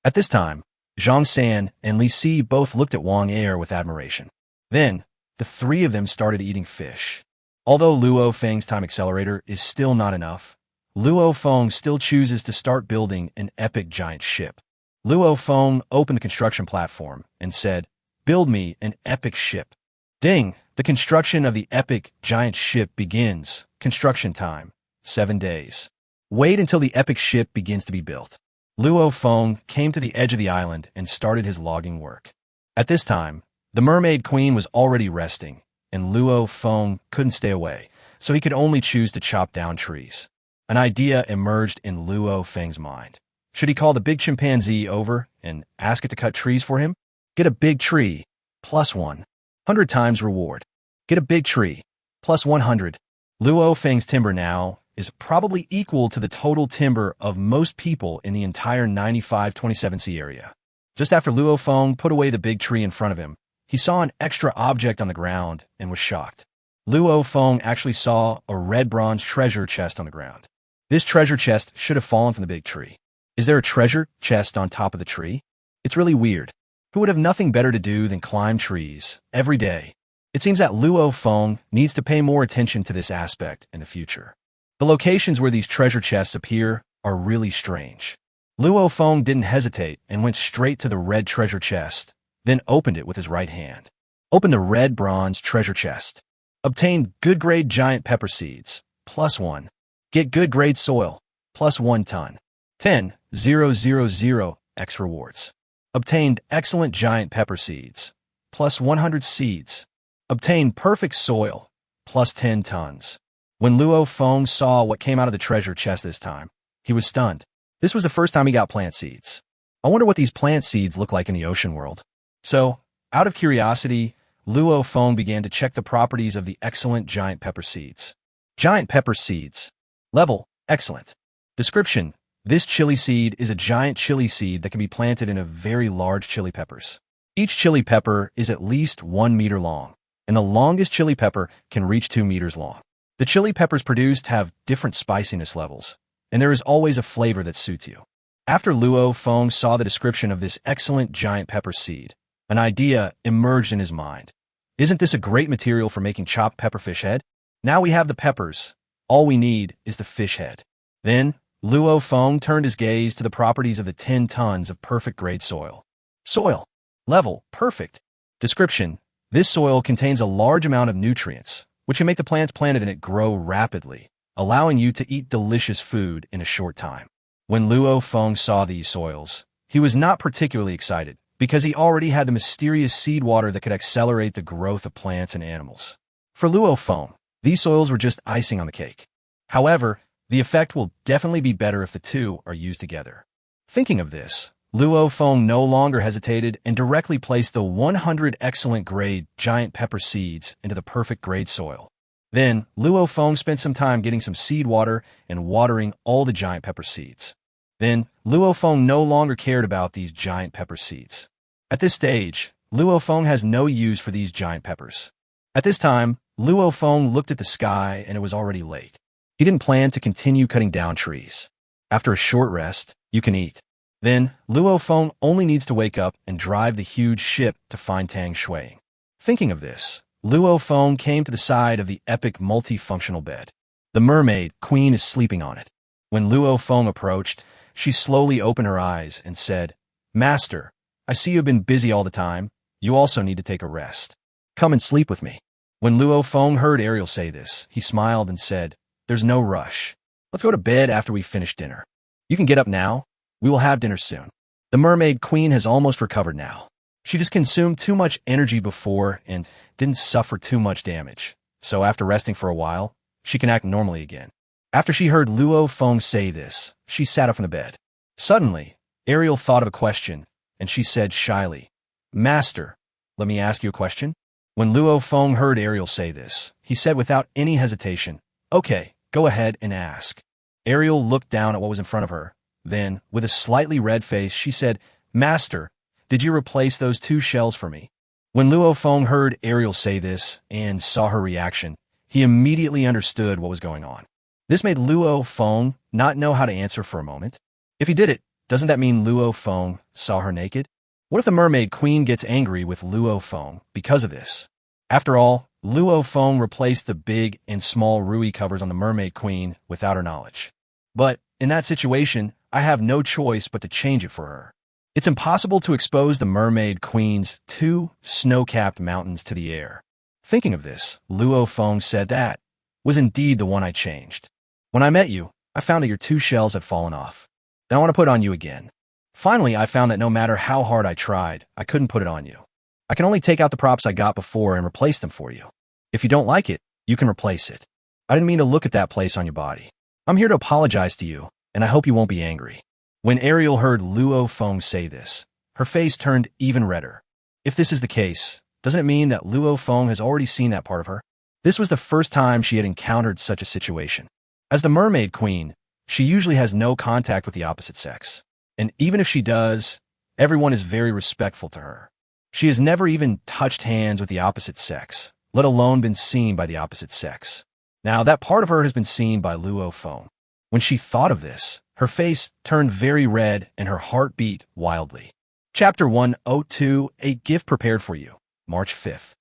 At this time, Zhang San and Li Si both looked at Wang Er with admiration. Then, the 3 of them started eating fish. Although Luo Feng's time accelerator is still not enough, Luo Feng still chooses to start building an epic giant ship. Luo Feng opened the construction platform and said, Build me an epic ship. Ding! The construction of the epic giant ship begins. Construction time, 7 days. Wait until the epic ship begins to be built. Luo Feng came to the edge of the island and started his logging work. At this time, the Mermaid Queen was already resting, and Luo Feng couldn't stay away, so he could only choose to chop down trees. An idea emerged in Luo Feng's mind. Should he call the big chimpanzee over and ask it to cut trees for him? Get a big tree, plus 100 times reward. Get a big tree, plus 100. Luo Feng's timber now is probably equal to the total timber of most people in the entire 9527C area. Just after Luo Feng put away the big tree in front of him, he saw an extra object on the ground and was shocked. Luo Feng actually saw a red bronze treasure chest on the ground. This treasure chest should have fallen from the big tree. Is there a treasure chest on top of the tree? It's really weird. Who would have nothing better to do than climb trees every day? It seems that Luo Feng needs to pay more attention to this aspect in the future. The locations where these treasure chests appear are really strange. Luo Feng didn't hesitate and went straight to the red treasure chest, then opened it with his right hand. Open the red bronze treasure chest. Obtain good grade giant pepper seeds, plus 1. Get good grade soil, plus 1 ton. 10,000 X rewards. Obtained excellent giant pepper seeds, plus 100 seeds. Obtained perfect soil, plus 10 tons. When Luo Feng saw what came out of the treasure chest this time, he was stunned. This was the first time he got plant seeds. I wonder what these plant seeds look like in the ocean world. So, out of curiosity, Luo Feng began to check the properties of the excellent giant pepper seeds. Giant pepper seeds. Level, excellent. Description, this chili seed is a giant chili seed that can be planted in a very large chili peppers. Each chili pepper is at least 1 meter long, and the longest chili pepper can reach 2 meters long. The chili peppers produced have different spiciness levels, and there is always a flavor that suits you. After Luo Feng saw the description of this excellent giant pepper seed, an idea emerged in his mind. Isn't this a great material for making chopped pepperfish head? Now we have the peppers. All we need is the fish head. Then, Luo Feng turned his gaze to the properties of the 10 tons of perfect grade soil. Soil. Level, perfect. Description, this soil contains a large amount of nutrients, which can make the plants planted in it grow rapidly, allowing you to eat delicious food in a short time. When Luo Feng saw these soils, he was not particularly excited because he already had the mysterious seed water that could accelerate the growth of plants and animals. For Luo Feng, these soils were just icing on the cake. However, the effect will definitely be better if the two are used together. Thinking of this, Luo Feng no longer hesitated and directly placed the 100 excellent grade giant pepper seeds into the perfect grade soil. Then, Luo Feng spent some time getting some seed water and watering all the giant pepper seeds. Then, Luo Feng no longer cared about these giant pepper seeds. At this stage, Luo Feng has no use for these giant peppers. At this time, Luo Feng looked at the sky and it was already late. He didn't plan to continue cutting down trees. After a short rest, you can eat. Then, Luo Feng only needs to wake up and drive the huge ship to find Tang Shui. Thinking of this, Luo Feng came to the side of the epic multifunctional bed. The mermaid queen is sleeping on it. When Luo Feng approached, she slowly opened her eyes and said, "Master, I see you've been busy all the time. You also need to take a rest. Come and sleep with me." When Luo Feng heard Ariel say this, he smiled and said, "There's no rush. Let's go to bed after we finish dinner. You can get up now. We will have dinner soon." The mermaid queen has almost recovered now. She just consumed too much energy before and didn't suffer too much damage. So after resting for a while, she can act normally again. After she heard Luo Feng say this, she sat up from the bed. Suddenly, Ariel thought of a question, and she said shyly, "Master, let me ask you a question?" When Luo Feng heard Ariel say this, he said without any hesitation, "Okay, go ahead and ask." Ariel looked down at what was in front of her. Then, with a slightly red face, she said, "Master, did you replace those 2 shells for me?" When Luo Feng heard Ariel say this and saw her reaction, he immediately understood what was going on. This made Luo Feng not know how to answer for a moment. If he did it, doesn't that mean Luo Feng saw her naked? What if the mermaid queen gets angry with Luo Feng because of this? After all, Luo Feng replaced the big and small Rui covers on the mermaid queen without her knowledge. But in that situation, I have no choice but to change it for her. It's impossible to expose the mermaid queen's 2 snow-capped mountains to the air. Thinking of this, Luo Feng said that was indeed the one I changed. When I met you, I found that your 2 shells had fallen off. Then I want to put it on you again. Finally, I found that no matter how hard I tried, I couldn't put it on you. I can only take out the props I got before and replace them for you. If you don't like it, you can replace it. I didn't mean to look at that place on your body. I'm here to apologize to you, and I hope you won't be angry. When Ariel heard Luo Feng say this, her face turned even redder. If this is the case, doesn't it mean that Luo Feng has already seen that part of her? This was the first time she had encountered such a situation. As the mermaid queen, she usually has no contact with the opposite sex. And even if she does, everyone is very respectful to her. She has never even touched hands with the opposite sex, let alone been seen by the opposite sex. Now, that part of her has been seen by Luo Feng. When she thought of this, her face turned very red and her heart beat wildly. Chapter 102, A Gift Prepared for You, March 5th.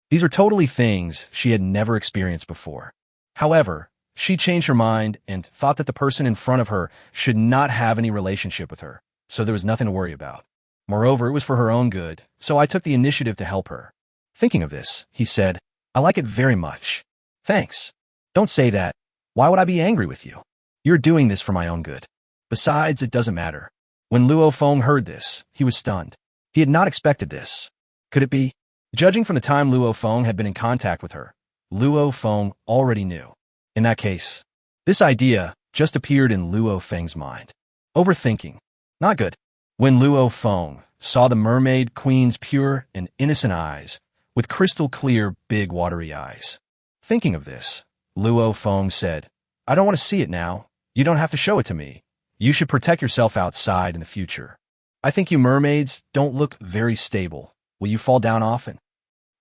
These are totally things she had never experienced before. However, she changed her mind and thought that the person in front of her should not have any relationship with her, so there was nothing to worry about. Moreover, it was for her own good, so I took the initiative to help her. Thinking of this, he said, "I like it very much. Thanks. Don't say that. Why would I be angry with you? You're doing this for my own good. Besides, it doesn't matter." When Luo Feng heard this, he was stunned. He had not expected this. Could it be? Judging from the time Luo Feng had been in contact with her, Luo Feng already knew. In that case, this idea just appeared in Luo Feng's mind. Overthinking. Not good. When Luo Feng saw the mermaid queen's pure and innocent eyes, with crystal clear, big, watery eyes. Thinking of this, Luo Feng said, "I don't want to see it now. You don't have to show it to me. You should protect yourself outside in the future. I think you mermaids don't look very stable. Will you fall down often?"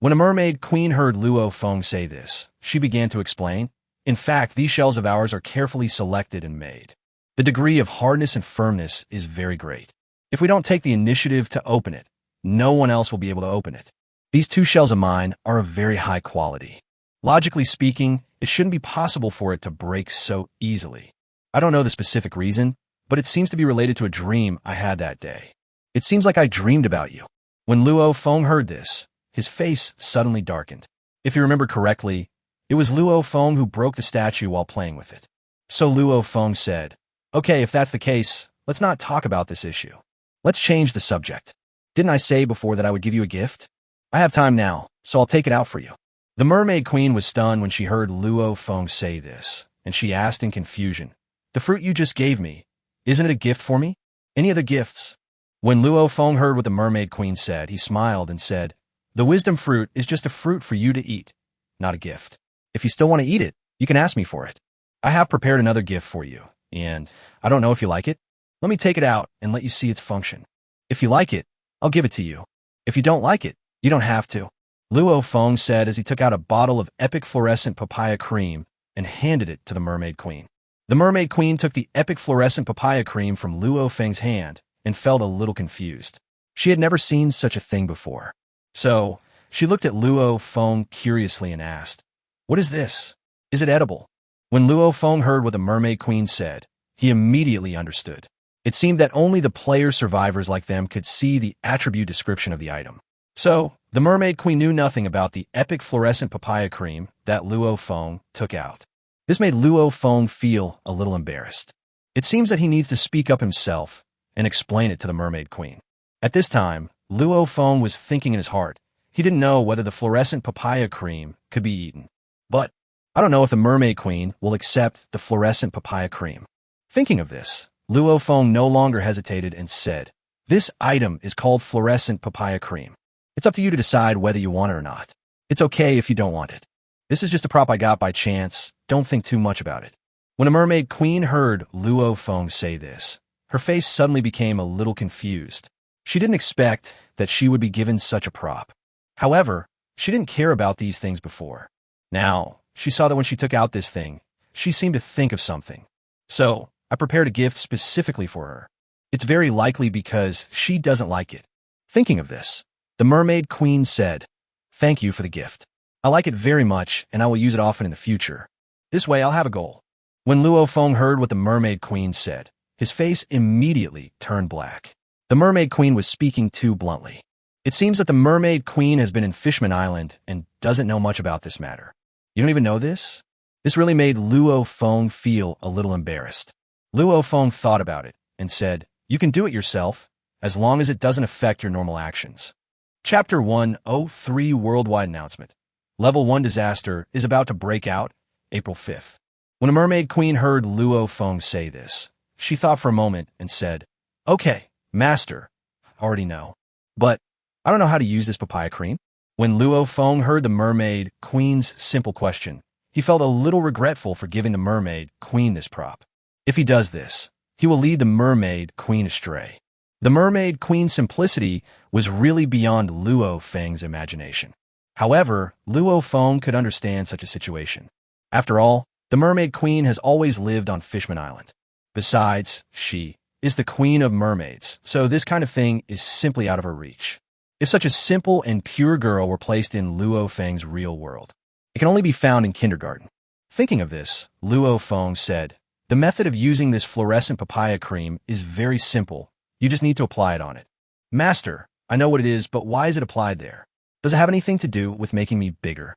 When a mermaid queen heard Luo Feng say this, she began to explain, "In fact, these shells of ours are carefully selected and made. The degree of hardness and firmness is very great. If we don't take the initiative to open it, no one else will be able to open it. These 2 shells of mine are of very high quality. Logically speaking, it shouldn't be possible for it to break so easily. I don't know the specific reason, but it seems to be related to a dream I had that day. It seems like I dreamed about you." When Luo Feng heard this, his face suddenly darkened. If you remember correctly, it was Luo Feng who broke the statue while playing with it. So Luo Feng said, "Okay, if that's the case, let's not talk about this issue. Let's change the subject. Didn't I say before that I would give you a gift? I have time now, so I'll take it out for you." The Mermaid Queen was stunned when she heard Luo Feng say this, and she asked in confusion, "The fruit you just gave me, isn't it a gift for me? Any other gifts?" When Luo Feng heard what the Mermaid Queen said, he smiled and said, "The wisdom fruit is just a fruit for you to eat, not a gift. If you still want to eat it, you can ask me for it. I have prepared another gift for you, and I don't know if you like it. Let me take it out and let you see its function. If you like it, I'll give it to you. If you don't like it, you don't have to." Luo Feng said as he took out a bottle of epic fluorescent papaya cream and handed it to the Mermaid Queen. The Mermaid Queen took the epic fluorescent papaya cream from Luo Feng's hand and felt a little confused. She had never seen such a thing before. So, she looked at Luo Feng curiously and asked, "What is this? Is it edible?" When Luo Feng heard what the Mermaid Queen said, he immediately understood. It seemed that only the player survivors like them could see the attribute description of the item. So, the Mermaid Queen knew nothing about the epic fluorescent papaya cream that Luo Feng took out. This made Luo Feng feel a little embarrassed. It seems that he needs to speak up himself and explain it to the Mermaid Queen. At this time, Luo Feng was thinking in his heart. He didn't know whether the fluorescent papaya cream could be eaten. But I don't know if the Mermaid Queen will accept the fluorescent papaya cream. Thinking of this, Luo Feng no longer hesitated and said, "This item is called fluorescent papaya cream. It's up to you to decide whether you want it or not. It's okay if you don't want it. This is just a prop I got by chance. Don't think too much about it." When the Mermaid Queen heard Luo Feng say this, her face suddenly became a little confused. She didn't expect that she would be given such a prop. However, she didn't care about these things before. Now, she saw that when she took out this thing, she seemed to think of something. "So, I prepared a gift specifically for her. It's very likely because she doesn't like it." Thinking of this, the Mermaid Queen said, "Thank you for the gift. I like it very much, and I will use it often in the future. This way I'll have a goal." When Luo Feng heard what the Mermaid Queen said, his face immediately turned black. The Mermaid Queen was speaking too bluntly. It seems that the Mermaid Queen has been in Fishman Island and doesn't know much about this matter. "You don't even know this?" This really made Luo Feng feel a little embarrassed. Luo Feng thought about it and said, "You can do it yourself, as long as it doesn't affect your normal actions." Chapter 103 Worldwide Announcement. Level 1 Disaster is about to break out, April 5th. When a Mermaid Queen heard Luo Feng say this, she thought for a moment and said, "Okay, Master, I already know. But I don't know how to use this papaya cream." When Luo Feng heard the Mermaid Queen's simple question, he felt a little regretful for giving the Mermaid Queen this prop. If he does this, he will lead the Mermaid Queen astray. The Mermaid Queen's simplicity was really beyond Luo Feng's imagination. However, Luo Feng could understand such a situation. After all, the Mermaid Queen has always lived on Fishman Island. Besides, she is the Queen of Mermaids, so this kind of thing is simply out of her reach. If such a simple and pure girl were placed in Luo Feng's real world, it can only be found in kindergarten. Thinking of this, Luo Feng said, "The method of using this fluorescent papaya cream is very simple. You just need to apply it on it." "Master, I know what it is, but why is it applied there? Does it have anything to do with making me bigger?"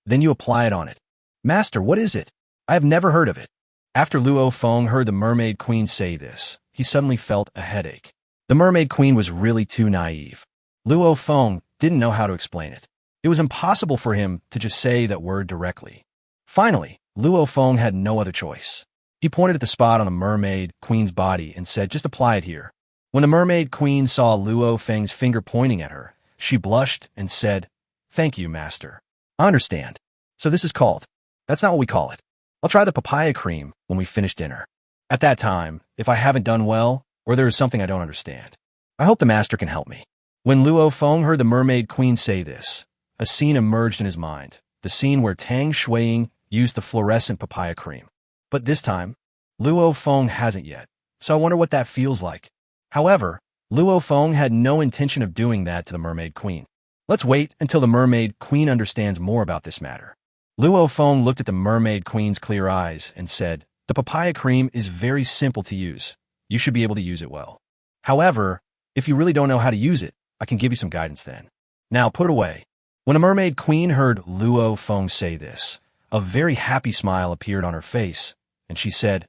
"Then you apply it on it." "Master, what is it? I have never heard of it." After Luo Feng heard the Mermaid Queen say this, he suddenly felt a headache. The Mermaid Queen was really too naive. Luo Feng didn't know how to explain it. It was impossible for him to just say that word directly. Finally, Luo Feng had no other choice. He pointed at the spot on the Mermaid Queen's body and said, "Just apply it here." When the Mermaid Queen saw Luo Feng's finger pointing at her, she blushed and said, "Thank you, Master. I understand. So this is called." "That's not what we call it. I'll try the papaya cream when we finish dinner. At that time, if I haven't done well, or there is something I don't understand, I hope the Master can help me." When Luo Feng heard the Mermaid Queen say this, a scene emerged in his mind, the scene where Tang Shui used the fluorescent papaya cream. But this time, Luo Feng hasn't yet, so I wonder what that feels like. However, Luo Feng had no intention of doing that to the Mermaid Queen. Let's wait until the Mermaid Queen understands more about this matter. Luo Feng looked at the Mermaid Queen's clear eyes and said, "The papaya cream is very simple to use. You should be able to use it well. However, if you really don't know how to use it, I can give you some guidance then. Now put it away." When a Mermaid Queen heard Luo Feng say this, a very happy smile appeared on her face, and she said,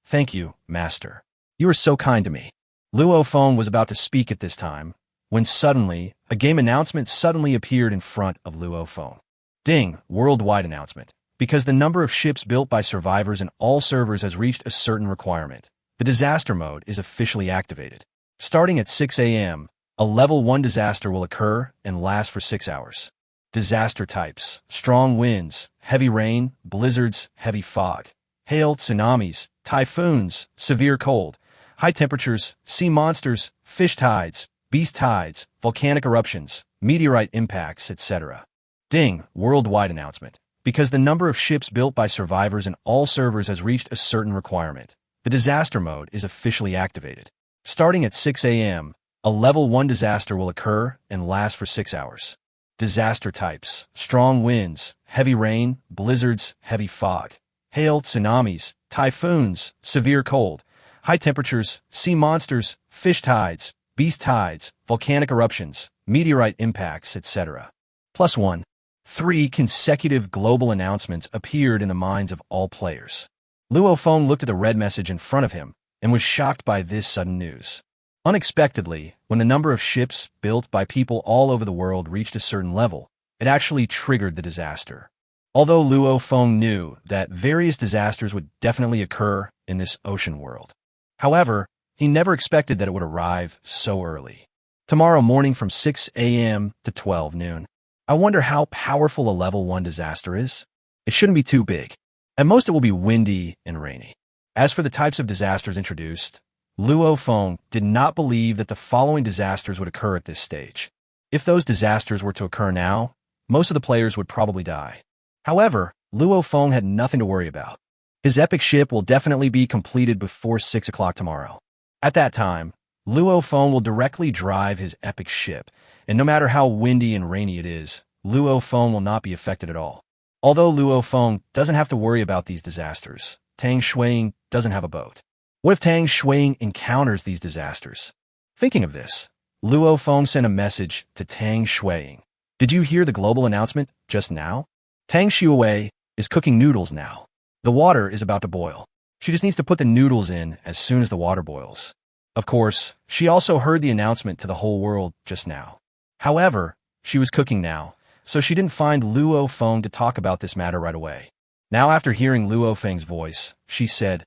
"Thank you, Master. You are so kind to me." Luo Feng was about to speak at this time, when suddenly, a game announcement suddenly appeared in front of Luo Feng. Ding, worldwide announcement. Because the number of ships built by survivors in all servers has reached a certain requirement, the disaster mode is officially activated. Starting at 6 a.m., a level 1 disaster will occur and last for 6 hours. Disaster types: strong winds, heavy rain, blizzards, heavy fog, hail, tsunamis, typhoons, severe cold, high temperatures, sea monsters, fish tides, beast tides, volcanic eruptions, meteorite impacts, etc. Ding, worldwide announcement. Because the number of ships built by survivors in all servers has reached a certain requirement, the disaster mode is officially activated. Starting at 6 a.m., a level 1 disaster will occur and last for 6 hours. Disaster types: strong winds, heavy rain, blizzards, heavy fog, hail, tsunamis, typhoons, severe cold, high temperatures, sea monsters, fish tides, beast tides, volcanic eruptions, meteorite impacts, etc. +1. 3 consecutive global announcements appeared in the minds of all players. Luo Feng looked at the red message in front of him and was shocked by this sudden news. Unexpectedly, when the number of ships built by people all over the world reached a certain level, it actually triggered the disaster. Although Luo Feng knew that various disasters would definitely occur in this ocean world. However, he never expected that it would arrive so early. Tomorrow morning from 6 a.m. to 12 noon. I wonder how powerful a level 1 disaster is. It shouldn't be too big. At most it will be windy and rainy. As for the types of disasters introduced, Luo Feng did not believe that the following disasters would occur at this stage. If those disasters were to occur now, most of the players would probably die. However, Luo Feng had nothing to worry about. His epic ship will definitely be completed before 6 o'clock tomorrow. At that time, Luo Feng will directly drive his epic ship, and no matter how windy and rainy it is, Luo Feng will not be affected at all. Although Luo Feng doesn't have to worry about these disasters, Tang Shui doesn't have a boat. What if Tang Shui encounters these disasters? Thinking of this, Luo Feng sent a message to Tang Shui. Did you hear the global announcement just now? Tang Shui is cooking noodles now. The water is about to boil. She just needs to put the noodles in as soon as the water boils. Of course, she also heard the announcement to the whole world just now. However, she was cooking now, so she didn't find Luo Feng to talk about this matter right away. Now after hearing Luo Feng's voice, she said,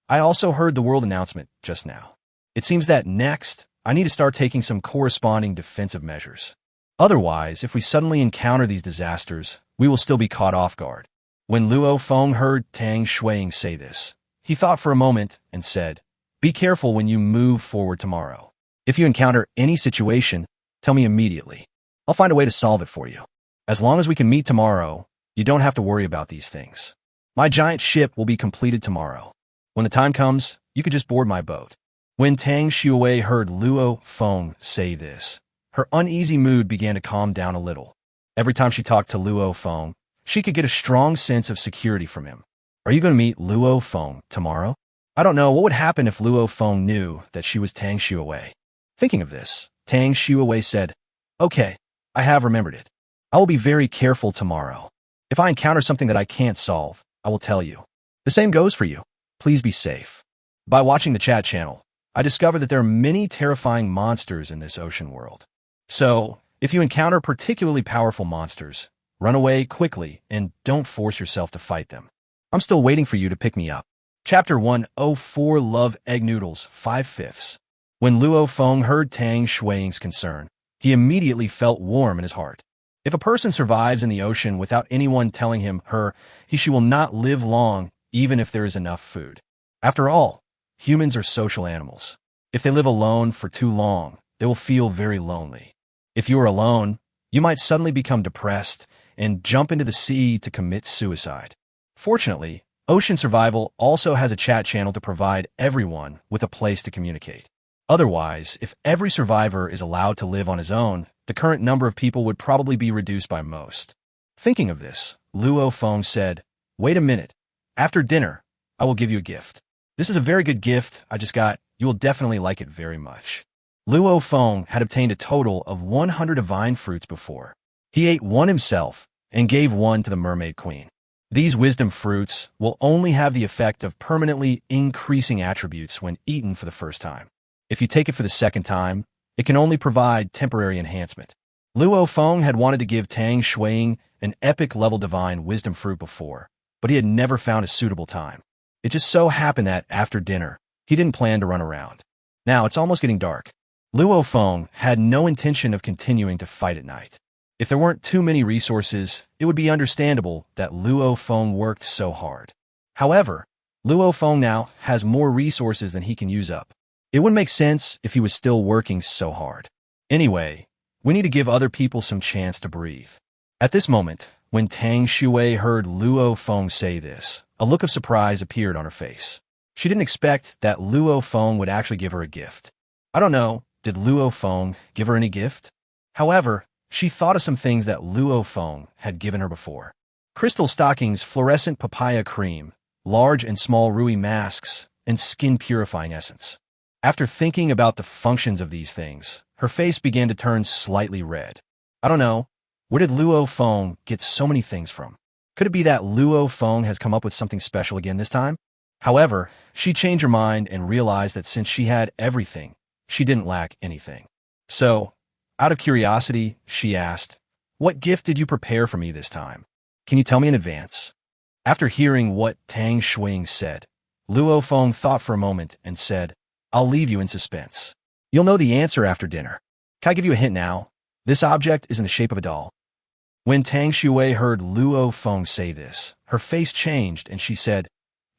I also heard the world announcement just now. It seems that next, I need to start taking some corresponding defensive measures. Otherwise, if we suddenly encounter these disasters, we will still be caught off guard. When Luo Feng heard Tang Shui say this, he thought for a moment and said, Be careful when you move forward tomorrow. If you encounter any situation, tell me immediately. I'll find a way to solve it for you. As long as we can meet tomorrow, you don't have to worry about these things. My giant ship will be completed tomorrow. When the time comes, you could just board my boat. When Tang Shui heard Luo Feng say this, her uneasy mood began to calm down a little. Every time she talked to Luo Feng, she could get a strong sense of security from him. Are you going to meet Luo Feng tomorrow? I don't know what would happen if Luo Feng knew that she was Tang Shui. Thinking of this, Tang Shui said, Okay, I have remembered it. I will be very careful tomorrow. If I encounter something that I can't solve, I will tell you. The same goes for you. Please be safe. By watching the chat channel, I discovered that there are many terrifying monsters in this ocean world. So, if you encounter particularly powerful monsters, run away quickly and don't force yourself to fight them. I'm still waiting for you to pick me up. Chapter 104 Love Egg Noodles 5/5. When Luo Feng heard Tang Shui's concern, he immediately felt warm in his heart. If a person survives in the ocean without anyone telling him, she will not live long even if there is enough food. After all, humans are social animals. If they live alone for too long, they will feel very lonely. If you are alone, you might suddenly become depressed and jump into the sea to commit suicide. Fortunately, Ocean Survival also has a chat channel to provide everyone with a place to communicate. Otherwise, if every survivor is allowed to live on his own, the current number of people would probably be reduced by most. Thinking of this, Luo Feng said, Wait a minute. After dinner, I will give you a gift. This is a very good gift I just got. You will definitely like it very much. Luo Feng had obtained a total of 100 divine fruits before. He ate one himself and gave one to the Mermaid Queen. These wisdom fruits will only have the effect of permanently increasing attributes when eaten for the first time. If you take it for the second time, it can only provide temporary enhancement. Luo Feng had wanted to give Tang Shui an epic-level divine wisdom fruit before, but he had never found a suitable time. It just so happened that, after dinner, he didn't plan to run around. Now, it's almost getting dark. Luo Feng had no intention of continuing to fight at night. If there weren't too many resources, it would be understandable that Luo Feng worked so hard. However, Luo Feng now has more resources than he can use up. It wouldn't make sense if he was still working so hard. Anyway, we need to give other people some chance to breathe. At this moment, when Tang Shui heard Luo Feng say this, a look of surprise appeared on her face. She didn't expect that Luo Feng would actually give her a gift. I don't know, did Luo Feng give her any gift? However, she thought of some things that Luo Feng had given her before. Crystal stockings, fluorescent papaya cream, large and small Rui masks, and skin-purifying essence. After thinking about the functions of these things, her face began to turn slightly red. I don't know, where did Luo Feng get so many things from? Could it be that Luo Feng has come up with something special again this time? However, she changed her mind and realized that since she had everything, she didn't lack anything. So, out of curiosity, she asked, "What gift did you prepare for me this time? Can you tell me in advance?" After hearing what Tang Shui said, Luo Feng thought for a moment and said, "I'll leave you in suspense. You'll know the answer after dinner. Can I give you a hint now? This object is in the shape of a doll." When Tang Shui heard Luo Feng say this, her face changed and she said,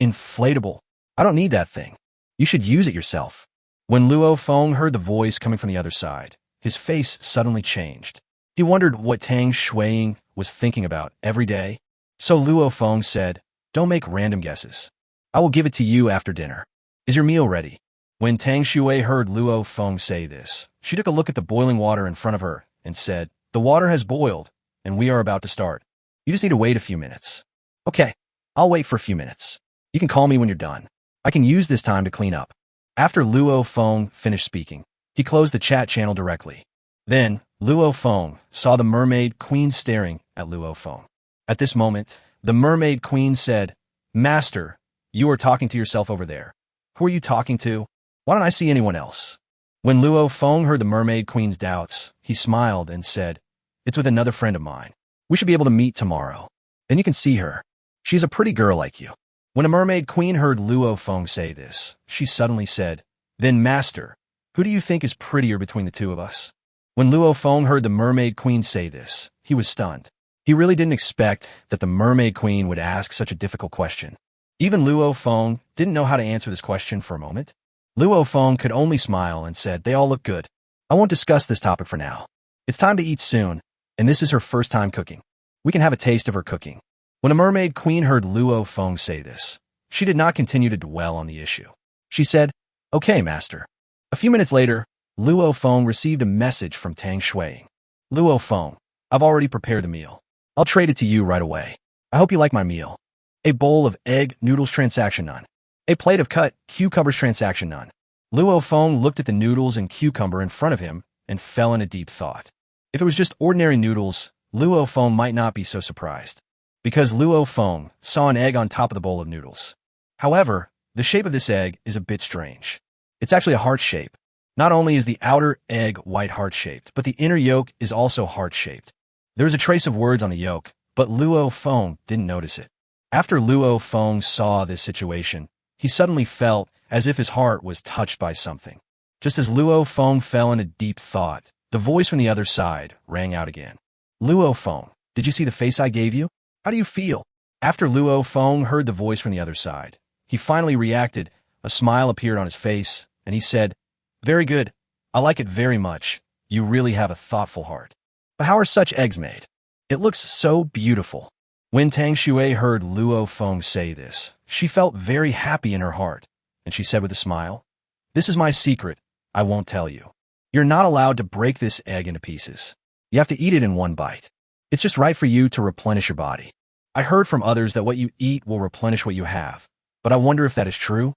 "Inflatable. I don't need that thing. You should use it yourself." When Luo Feng heard the voice coming from the other side, his face suddenly changed. He wondered what Tang Shui was thinking about every day. So Luo Feng said, "Don't make random guesses. I will give it to you after dinner. Is your meal ready?" When Tang Shui heard Luo Feng say this, she took a look at the boiling water in front of her and said, "The water has boiled, and we are about to start. You just need to wait a few minutes." "Okay, I'll wait for a few minutes. You can call me when you're done. I can use this time to clean up." After Luo Feng finished speaking, he closed the chat channel directly. Then, Luo Feng saw the Mermaid Queen staring at Luo Feng. At this moment, the Mermaid Queen said, "Master, you are talking to yourself over there. Who are you talking to? Why don't I see anyone else?" When Luo Feng heard the Mermaid Queen's doubts, he smiled and said, "It's with another friend of mine. We should be able to meet tomorrow. Then you can see her. She's a pretty girl like you." When a Mermaid Queen heard Luo Feng say this, she suddenly said, "Then, Master, who do you think is prettier between the two of us?" When Luo Feng heard the Mermaid Queen say this, he was stunned. He really didn't expect that the Mermaid Queen would ask such a difficult question. Even Luo Feng didn't know how to answer this question for a moment. Luo Feng could only smile and said, "They all look good. I won't discuss this topic for now. It's time to eat soon, and this is her first time cooking. We can have a taste of her cooking." When a Mermaid Queen heard Luo Feng say this, she did not continue to dwell on the issue. She said, "Okay, Master." A few minutes later, Luo Feng received a message from Tang Shui. "Luo Feng, I've already prepared the meal. I'll trade it to you right away. I hope you like my meal. A bowl of egg noodles transaction none. A plate of cut cucumbers transaction none." Luo Feng looked at the noodles and cucumber in front of him and fell in a deep thought. If it was just ordinary noodles, Luo Feng might not be so surprised, because Luo Feng saw an egg on top of the bowl of noodles. However, the shape of this egg is a bit strange. It's actually a heart shape. Not only is the outer egg white heart-shaped, but the inner yolk is also heart-shaped. There is a trace of words on the yolk, but Luo Feng didn't notice it. After Luo Feng saw this situation, he suddenly felt as if his heart was touched by something. Just as Luo Feng fell in a deep thought, the voice from the other side rang out again. "Luo Feng, did you see the face I gave you? How do you feel?" After Luo Feng heard the voice from the other side, he finally reacted. A smile appeared on his face, and he said, "Very good. I like it very much. You really have a thoughtful heart. But how are such eggs made? It looks so beautiful." When Tang Shui heard Luo Feng say this, she felt very happy in her heart, and she said with a smile, "This is my secret. I won't tell you. You're not allowed to break this egg into pieces. You have to eat it in one bite. It's just right for you to replenish your body. I heard from others that what you eat will replenish what you have, but I wonder if that is true."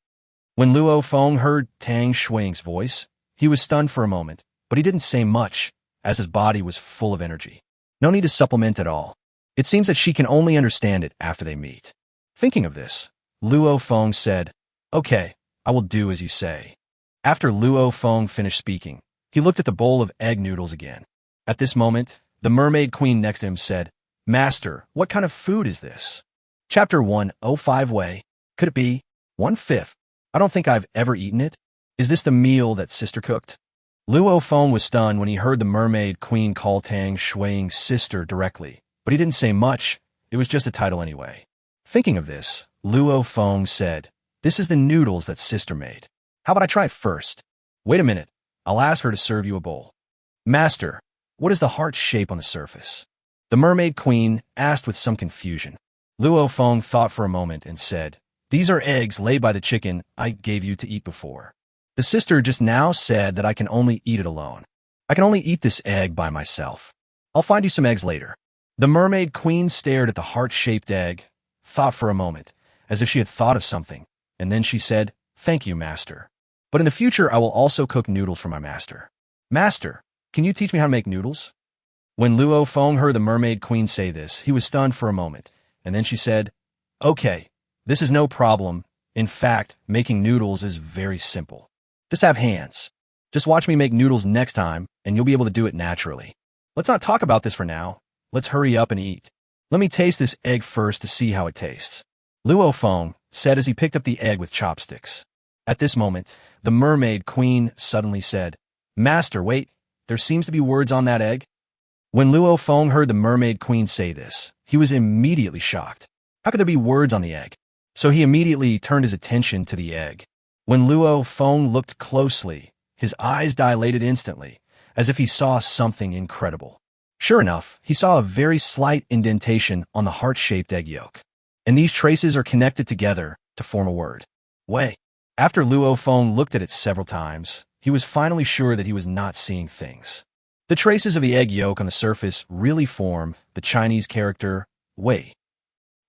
When Luo Feng heard Tang Shui's voice, he was stunned for a moment, but he didn't say much, as his body was full of energy. No need to supplement at all. It seems that she can only understand it after they meet. Thinking of this, Luo Feng said, "Okay, I will do as you say." After Luo Feng finished speaking, he looked at the bowl of egg noodles again. At this moment, the Mermaid Queen next to him said, Master, what kind of food is this? Chapter 105 Wei. Could it be 1/5? I don't think I've ever eaten it. Is this the meal that sister cooked? Luo Feng was stunned when he heard the mermaid queen call Tang Shui's sister directly, but he didn't say much. It was just a title anyway. Thinking of this, Luo Feng said, "This is the noodles that sister made. How about I try it first? Wait a minute. I'll ask her to serve you a bowl." Master, what is the heart shape on the surface? The mermaid queen asked with some confusion. Luo Feng thought for a moment and said, "These are eggs laid by the chicken I gave you to eat before. The sister just now said that I can only eat it alone. I can only eat this egg by myself. I'll find you some eggs later." The mermaid queen stared at the heart-shaped egg, thought for a moment, as if she had thought of something, and then she said, "Thank you, master. But in the future I will also cook noodles for my master." Master, can you teach me how to make noodles? When Luo Feng heard the mermaid queen say this, he was stunned for a moment, and then she said, "Okay, this is no problem. In fact, making noodles is very simple. Just have hands. Just watch me make noodles next time, and you'll be able to do it naturally. Let's not talk about this for now. Let's hurry up and eat. Let me taste this egg first to see how it tastes." Luo Feng said as he picked up the egg with chopsticks. At this moment, the mermaid queen suddenly said, "Master, wait, there seems to be words on that egg." When Luo Feng heard the mermaid queen say this, he was immediately shocked. How could there be words on the egg? So he immediately turned his attention to the egg. When Luo Feng looked closely, his eyes dilated instantly, as if he saw something incredible. Sure enough, he saw a very slight indentation on the heart-shaped egg yolk. And these traces are connected together to form a word. Wei. After Luo Feng looked at it several times, he was finally sure that he was not seeing things. The traces of the egg yolk on the surface really form the Chinese character Wei.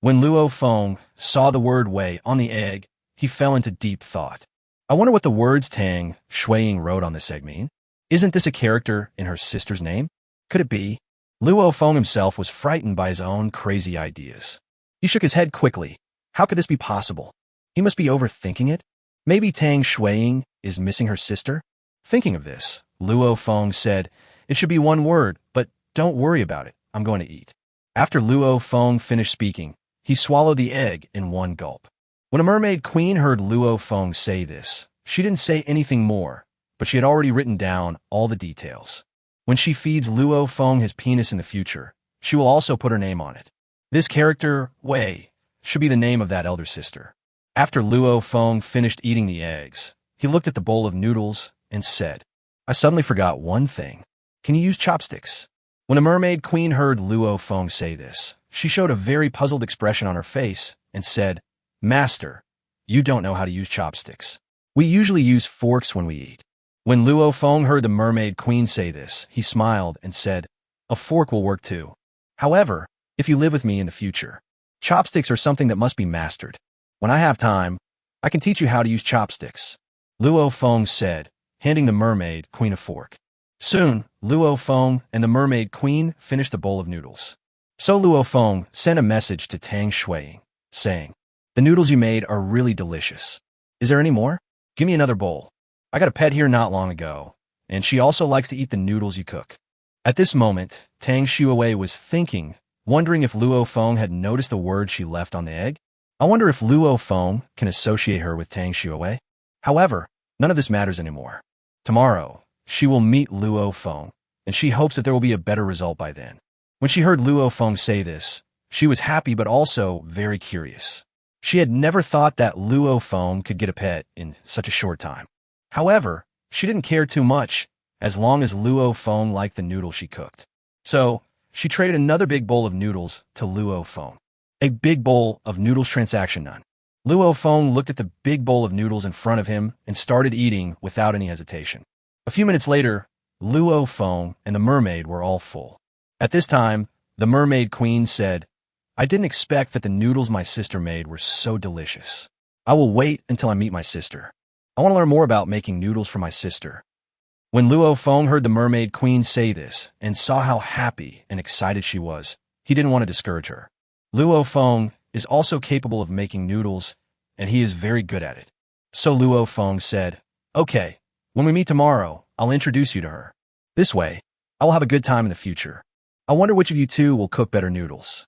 When Luo Feng saw the word Wei on the egg, he fell into deep thought. I wonder what the words Tang Shui wrote on this egg mean. Isn't this a character in her sister's name? Could it be? Luo Feng himself was frightened by his own crazy ideas. He shook his head quickly. How could this be possible? He must be overthinking it. Maybe Tang Shui is missing her sister? Thinking of this, Luo Feng said, "It should be one word, but don't worry about it. I'm going to eat." After Luo Feng finished speaking, he swallowed the egg in one gulp. When a mermaid queen heard Luo Feng say this, she didn't say anything more, but she had already written down all the details. When she feeds Luo Feng his penis in the future, she will also put her name on it. This character, Wei, should be the name of that elder sister. After Luo Feng finished eating the eggs, he looked at the bowl of noodles and said, "I suddenly forgot one thing. Can you use chopsticks?" When a mermaid queen heard Luo Feng say this, she showed a very puzzled expression on her face and said, "Master, you don't know how to use chopsticks. We usually use forks when we eat." When Luo Feng heard the mermaid queen say this, he smiled and said, "A fork will work too. However, if you live with me in the future, chopsticks are something that must be mastered. When I have time, I can teach you how to use chopsticks," Luo Feng said, handing the mermaid queen a fork. Soon, Luo Feng and the mermaid queen finished the bowl of noodles. So Luo Feng sent a message to Tang Shui, saying, "The noodles you made are really delicious. Is there any more? Give me another bowl. I got a pet here not long ago, and she also likes to eat the noodles you cook." At this moment, Tang Shui was thinking, wondering if Luo Feng had noticed the word she left on the egg. I wonder if Luo Feng can associate her with Tang Shui. However, none of this matters anymore. Tomorrow, she will meet Luo Feng, and she hopes that there will be a better result by then. When she heard Luo Feng say this, she was happy but also very curious. She had never thought that Luo Feng could get a pet in such a short time. However, she didn't care too much, as long as Luo Feng liked the noodles she cooked. So, she traded another big bowl of noodles to Luo Feng. A big bowl of noodles transaction none. Luo Feng looked at the big bowl of noodles in front of him and started eating without any hesitation. A few minutes later, Luo Feng and the mermaid were all full. At this time, the mermaid queen said, "I didn't expect that the noodles my sister made were so delicious. I will wait until I meet my sister. I want to learn more about making noodles for my sister." When Luo Feng heard the mermaid queen say this and saw how happy and excited she was, he didn't want to discourage her. Luo Feng is also capable of making noodles, and he is very good at it. So Luo Feng said, "Okay, when we meet tomorrow, I'll introduce you to her. This way, I will have a good time in the future. I wonder which of you two will cook better noodles.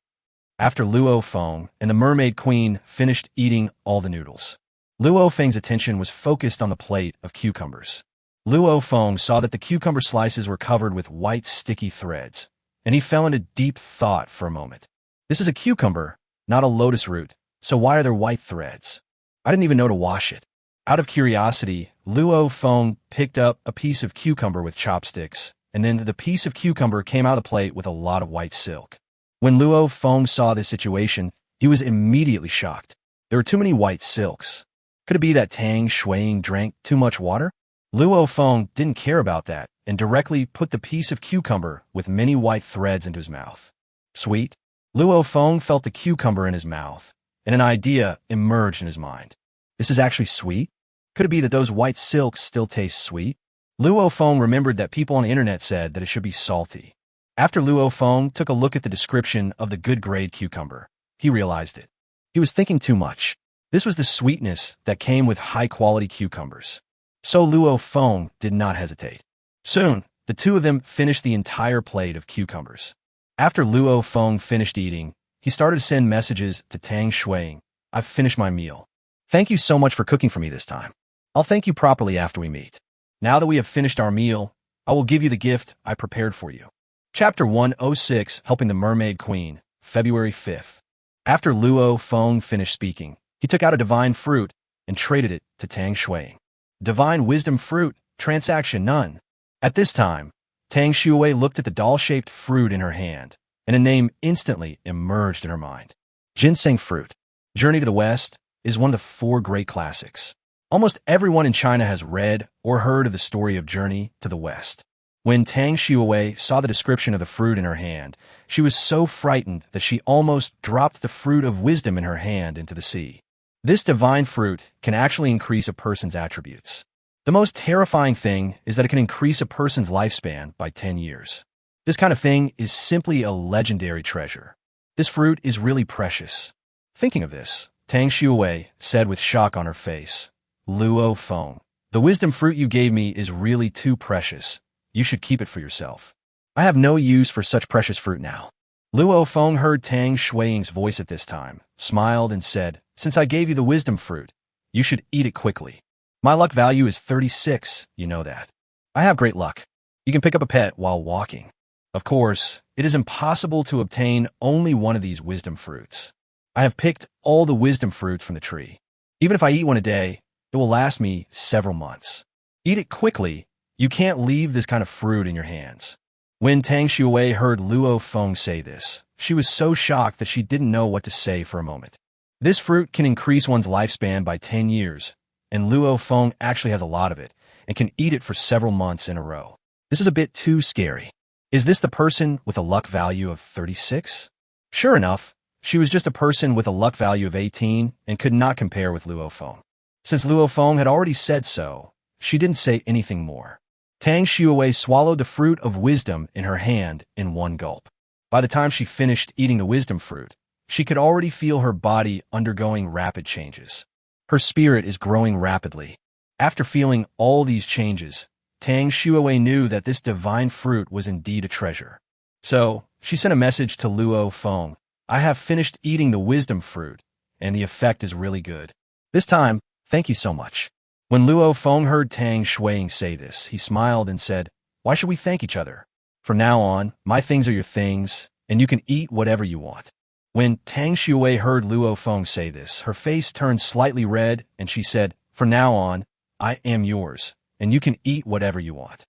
After Luo Feng and the Mermaid Queen finished eating all the noodles, Luo Feng's attention was focused on the plate of cucumbers. Luo Feng saw that the cucumber slices were covered with white sticky threads, and he fell into deep thought for a moment. This is a cucumber, not a lotus root, so why are there white threads? I didn't even know to wash it. Out of curiosity, Luo Feng picked up a piece of cucumber with chopsticks, and then the piece of cucumber came out of the plate with a lot of white silk. When Luo Feng saw this situation, he was immediately shocked. There were too many white silks. Could it be that Tang Shui drank too much water? Luo Feng didn't care about that and directly put the piece of cucumber with many white threads into his mouth. Sweet? Luo Feng felt the cucumber in his mouth, and an idea emerged in his mind. This is actually sweet? Could it be that those white silks still taste sweet? Luo Feng remembered that people on the internet said that it should be salty. After Luo Feng took a look at the description of the good grade cucumber, he realized it. He was thinking too much. This was the sweetness that came with high-quality cucumbers. So Luo Feng did not hesitate. Soon, the two of them finished the entire plate of cucumbers. After Luo Feng finished eating, he started to send messages to Tang Shui. I've finished my meal. Thank you so much for cooking for me this time. I'll thank you properly after we meet. Now that we have finished our meal, I will give you the gift I prepared for you. Chapter 106, Helping the Mermaid Queen, February 5th. After Luo Feng finished speaking, he took out a divine fruit and traded it to Tang Shui. Divine wisdom fruit, transaction none. At this time, Tang Shui looked at the doll-shaped fruit in her hand, and a name instantly emerged in her mind. Ginseng fruit. Journey to the West is one of the 4 great classics. Almost everyone in China has read or heard of the story of Journey to the West. When Tang Shui saw the description of the fruit in her hand, she was so frightened that she almost dropped the fruit of wisdom in her hand into the sea. This divine fruit can actually increase a person's attributes. The most terrifying thing is that it can increase a person's lifespan by 10 years. This kind of thing is simply a legendary treasure. This fruit is really precious. Thinking of this, Tang Shui said with shock on her face, Luo Feng, the wisdom fruit you gave me is really too precious. You should keep it for yourself. I have no use for such precious fruit now. Luo Feng heard Tang Shui's voice at this time, smiled and said, since I gave you the wisdom fruit, you should eat it quickly. My luck value is 36, you know that. I have great luck. You can pick up a pet while walking. Of course, it is impossible to obtain only one of these wisdom fruits. I have picked all the wisdom fruit from the tree. Even if I eat one a day, it will last me several months. Eat it quickly. You can't leave this kind of fruit in your hands. When Tang Shui heard Luo Feng say this, she was so shocked that she didn't know what to say for a moment. This fruit can increase one's lifespan by 10 years, and Luo Feng actually has a lot of it and can eat it for several months in a row. This is a bit too scary. Is this the person with a luck value of 36? Sure enough, she was just a person with a luck value of 18 and could not compare with Luo Feng. Since Luo Feng had already said so, she didn't say anything more. Tang Shui swallowed the fruit of wisdom in her hand in one gulp. By the time she finished eating the wisdom fruit, she could already feel her body undergoing rapid changes. Her spirit is growing rapidly. After feeling all these changes, Tang Shui knew that this divine fruit was indeed a treasure. So, she sent a message to Luo Feng. I have finished eating the wisdom fruit, and the effect is really good. This time, thank you so much. When Luo Feng heard Tang Shui say this, he smiled and said, why should we thank each other? From now on, my things are your things, and you can eat whatever you want. When Tang Shui heard Luo Feng say this, her face turned slightly red, and she said, from now on, I am yours, and you can eat whatever you want.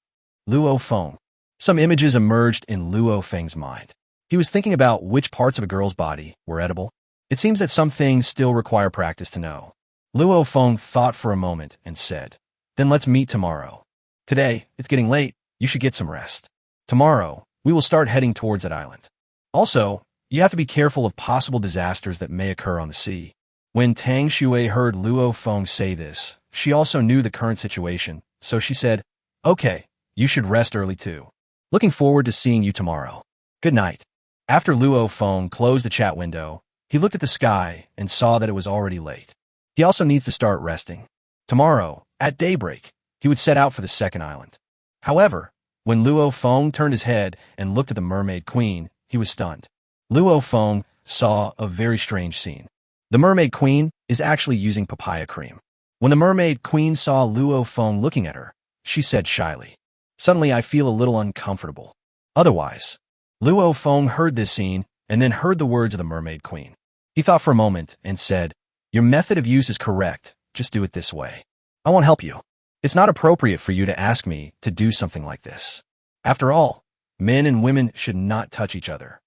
Luo Feng. Some images emerged in Luo Feng's mind. He was thinking about which parts of a girl's body were edible. It seems that some things still require practice to know. Luo Feng thought for a moment and said, then let's meet tomorrow. Today, it's getting late, you should get some rest. Tomorrow, we will start heading towards that island. Also, you have to be careful of possible disasters that may occur on the sea. When Tang Shui heard Luo Feng say this, she also knew the current situation, so she said, okay, you should rest early too. Looking forward to seeing you tomorrow. Good night. After Luo Feng closed the chat window, he looked at the sky and saw that it was already late. He also needs to start resting. Tomorrow, at daybreak, he would set out for the second island. However, When Luo Feng turned his head and looked at the Mermaid Queen, he was stunned. Luo Feng saw a very strange scene. The Mermaid Queen is actually using papaya cream. When the Mermaid Queen saw Luo Feng looking at her, she said shyly, "Suddenly I feel a little uncomfortable." Otherwise, Luo Feng heard this scene and then heard the words of the Mermaid Queen. He thought for a moment and said, "Your method of use is correct. Just do it this way. I won't help you. It's not appropriate for you to ask me to do something like this. After all, men and women should not touch each other."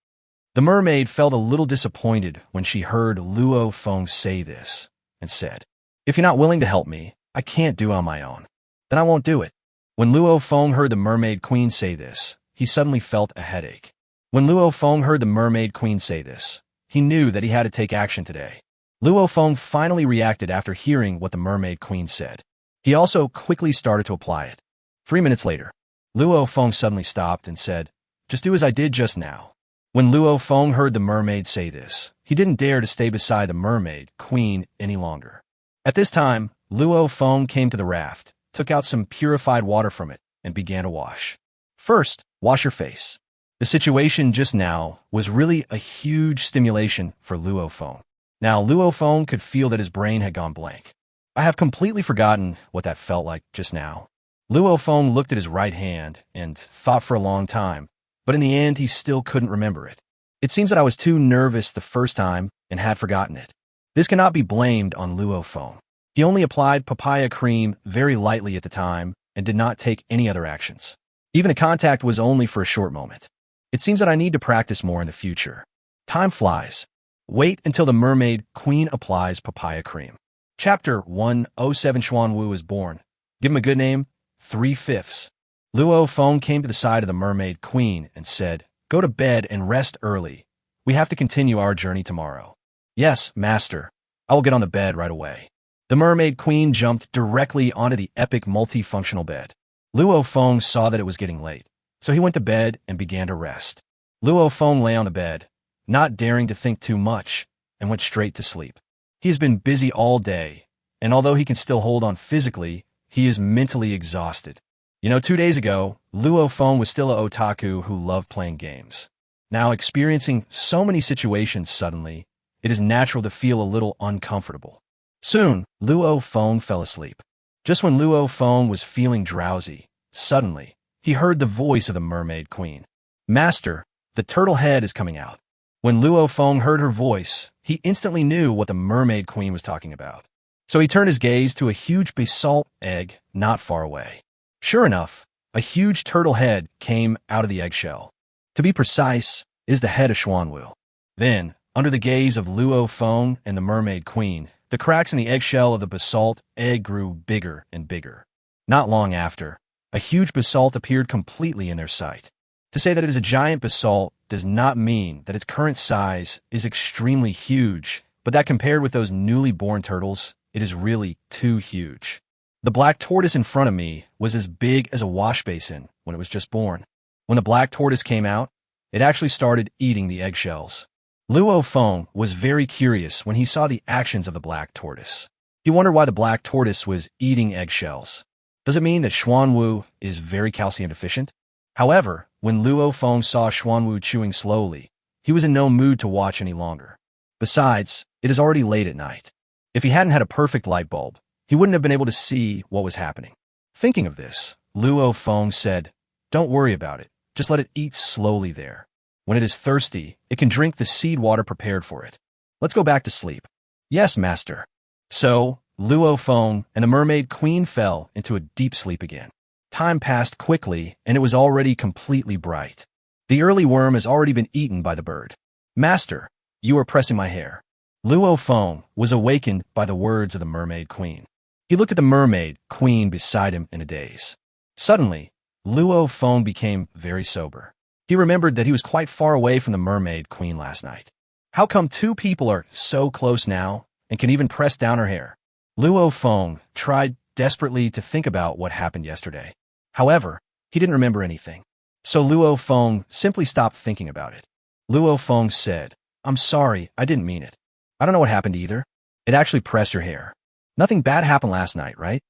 The mermaid felt a little disappointed when she heard Luo Feng say this and said, "If you're not willing to help me, I can't do it on my own. Then I won't do it." When Luo Feng heard the Mermaid Queen say this, he suddenly felt a headache. When Luo Feng heard the Mermaid Queen say this, he knew that he had to take action today. Luo Feng finally reacted after hearing what the Mermaid Queen said. He also quickly started to apply it. 3 minutes later, Luo Feng suddenly stopped and said, "Just do as I did just now." When Luo Feng heard the mermaid say this, he didn't dare to stay beside the Mermaid Queen any longer. At this time, Luo Feng came to the raft, took out some purified water from it, and began to wash. First, wash your face. The situation just now was really a huge stimulation for Luo Feng. Now, Luo Feng could feel that his brain had gone blank. I have completely forgotten what that felt like just now. Luo Feng looked at his right hand and thought for a long time, but in the end he still couldn't remember it. It seems that I was too nervous the first time and had forgotten it. This cannot be blamed on Luo Feng. He only applied papaya cream very lightly at the time and did not take any other actions. Even the contact was only for a short moment. It seems that I need to practice more in the future. Time flies. Wait until the Mermaid Queen applies papaya cream. Chapter 107. Xuanwu is born. Give him a good name. 3/5. Luo Feng came to the side of the Mermaid Queen and said, "Go to bed and rest early. We have to continue our journey tomorrow." "Yes, master. I will get on the bed right away." The Mermaid Queen jumped directly onto the epic multifunctional bed. Luo Feng saw that it was getting late, so he went to bed and began to rest. Luo Feng lay on the bed, not daring to think too much, and went straight to sleep. He has been busy all day, and although he can still hold on physically, he is mentally exhausted. 2 days ago, Luo Feng was still an otaku who loved playing games. Now, experiencing so many situations suddenly, it is natural to feel a little uncomfortable. Soon, Luo Feng fell asleep. Just when Luo Feng was feeling drowsy, suddenly, he heard the voice of the Mermaid Queen. "Master, the turtle head is coming out." When Luo Feng heard her voice, he instantly knew what the Mermaid Queen was talking about. So he turned his gaze to a huge basalt egg not far away. Sure enough, a huge turtle head came out of the eggshell. To be precise, is the head of Xuanwu. Then, under the gaze of Luo Feng and the Mermaid Queen, the cracks in the eggshell of the basalt egg grew bigger and bigger. Not long after, a huge basalt appeared completely in their sight. To say that it is a giant basalt does not mean that its current size is extremely huge, but that compared with those newly born turtles, it is really too huge. The black tortoise in front of me was as big as a wash basin when it was just born. When the black tortoise came out, it actually started eating the eggshells. Luo Feng was very curious when he saw the actions of the black tortoise. He wondered why the black tortoise was eating eggshells. Does it mean that Xuanwu is very calcium deficient? However, when Luo Feng saw Xuanwu chewing slowly, he was in no mood to watch any longer. Besides, it is already late at night. If he hadn't had a perfect light bulb, he wouldn't have been able to see what was happening. Thinking of this, Luo Feng said, "Don't worry about it. Just let it eat slowly there. When it is thirsty, it can drink the seed water prepared for it. Let's go back to sleep." "Yes, master." So, Luo Feng and the Mermaid Queen fell into a deep sleep again. Time passed quickly, and it was already completely bright. The early worm has already been eaten by the bird. "Master, you are pressing my hair." Luo Feng was awakened by the words of the Mermaid Queen. He looked at the Mermaid Queen beside him in a daze. Suddenly, Luo Feng became very sober. He remembered that he was quite far away from the Mermaid Queen last night. How come two people are so close now and can even press down her hair? Luo Feng tried desperately to think about what happened yesterday. However, he didn't remember anything. So Luo Feng simply stopped thinking about it. Luo Feng said, "I'm sorry, I didn't mean it. I don't know what happened either. It actually pressed your hair. Nothing bad happened last night, right?"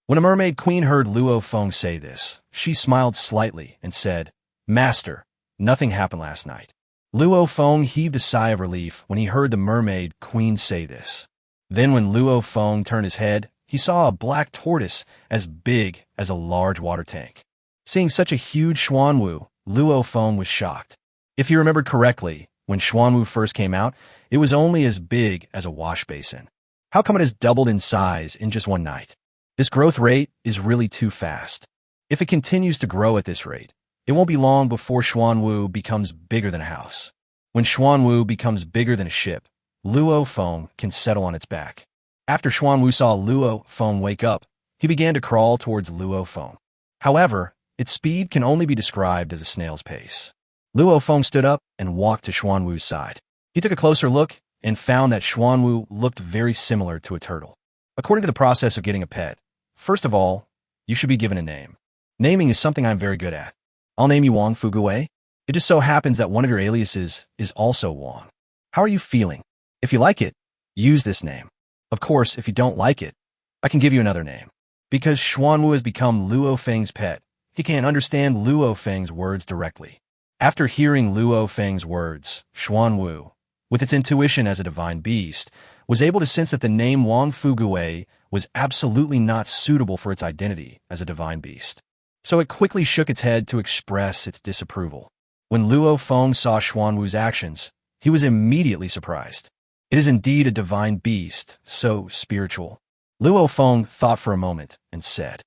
When a mermaid queen heard Luo Feng say this, she smiled slightly and said, "Master, nothing happened last night." Luo Feng heaved a sigh of relief when he heard the mermaid queen say this. Then when Luo Feng turned his head, he saw a black tortoise as big as a large water tank. Seeing such a huge Xuanwu, Luo Feng was shocked. If he remembered correctly, when Xuanwu first came out, it was only as big as a wash basin. How come it has doubled in size in just one night? This growth rate is really too fast. If it continues to grow at this rate, it won't be long before Xuanwu becomes bigger than a house. When Xuanwu becomes bigger than a ship, Luo Feng can settle on its back. After Xuanwu saw Luo Feng wake up, he began to crawl towards Luo Feng. However, its speed can only be described as a snail's pace. Luo Feng stood up and walked to Xuanwu's side. He took a closer look and found that Xuanwu looked very similar to a turtle. According to the process of getting a pet, first of all, you should be given a name. Naming is something I'm very good at. I'll name you Wang Fugui. It just so happens that one of your aliases is also Wang. How are you feeling? If you like it, use this name. Of course, if you don't like it, I can give you another name. Because Xuanwu has become Luo Feng's pet, he can't understand Luo Feng's words directly. After hearing Luo Feng's words, Xuanwu, with its intuition as a divine beast, was able to sense that the name Wang Fugui was absolutely not suitable for its identity as a divine beast. So it quickly shook its head to express its disapproval. When Luo Feng saw Xuanwu's actions, he was immediately surprised. It is indeed a divine beast, so spiritual. Luo Feng thought for a moment and said,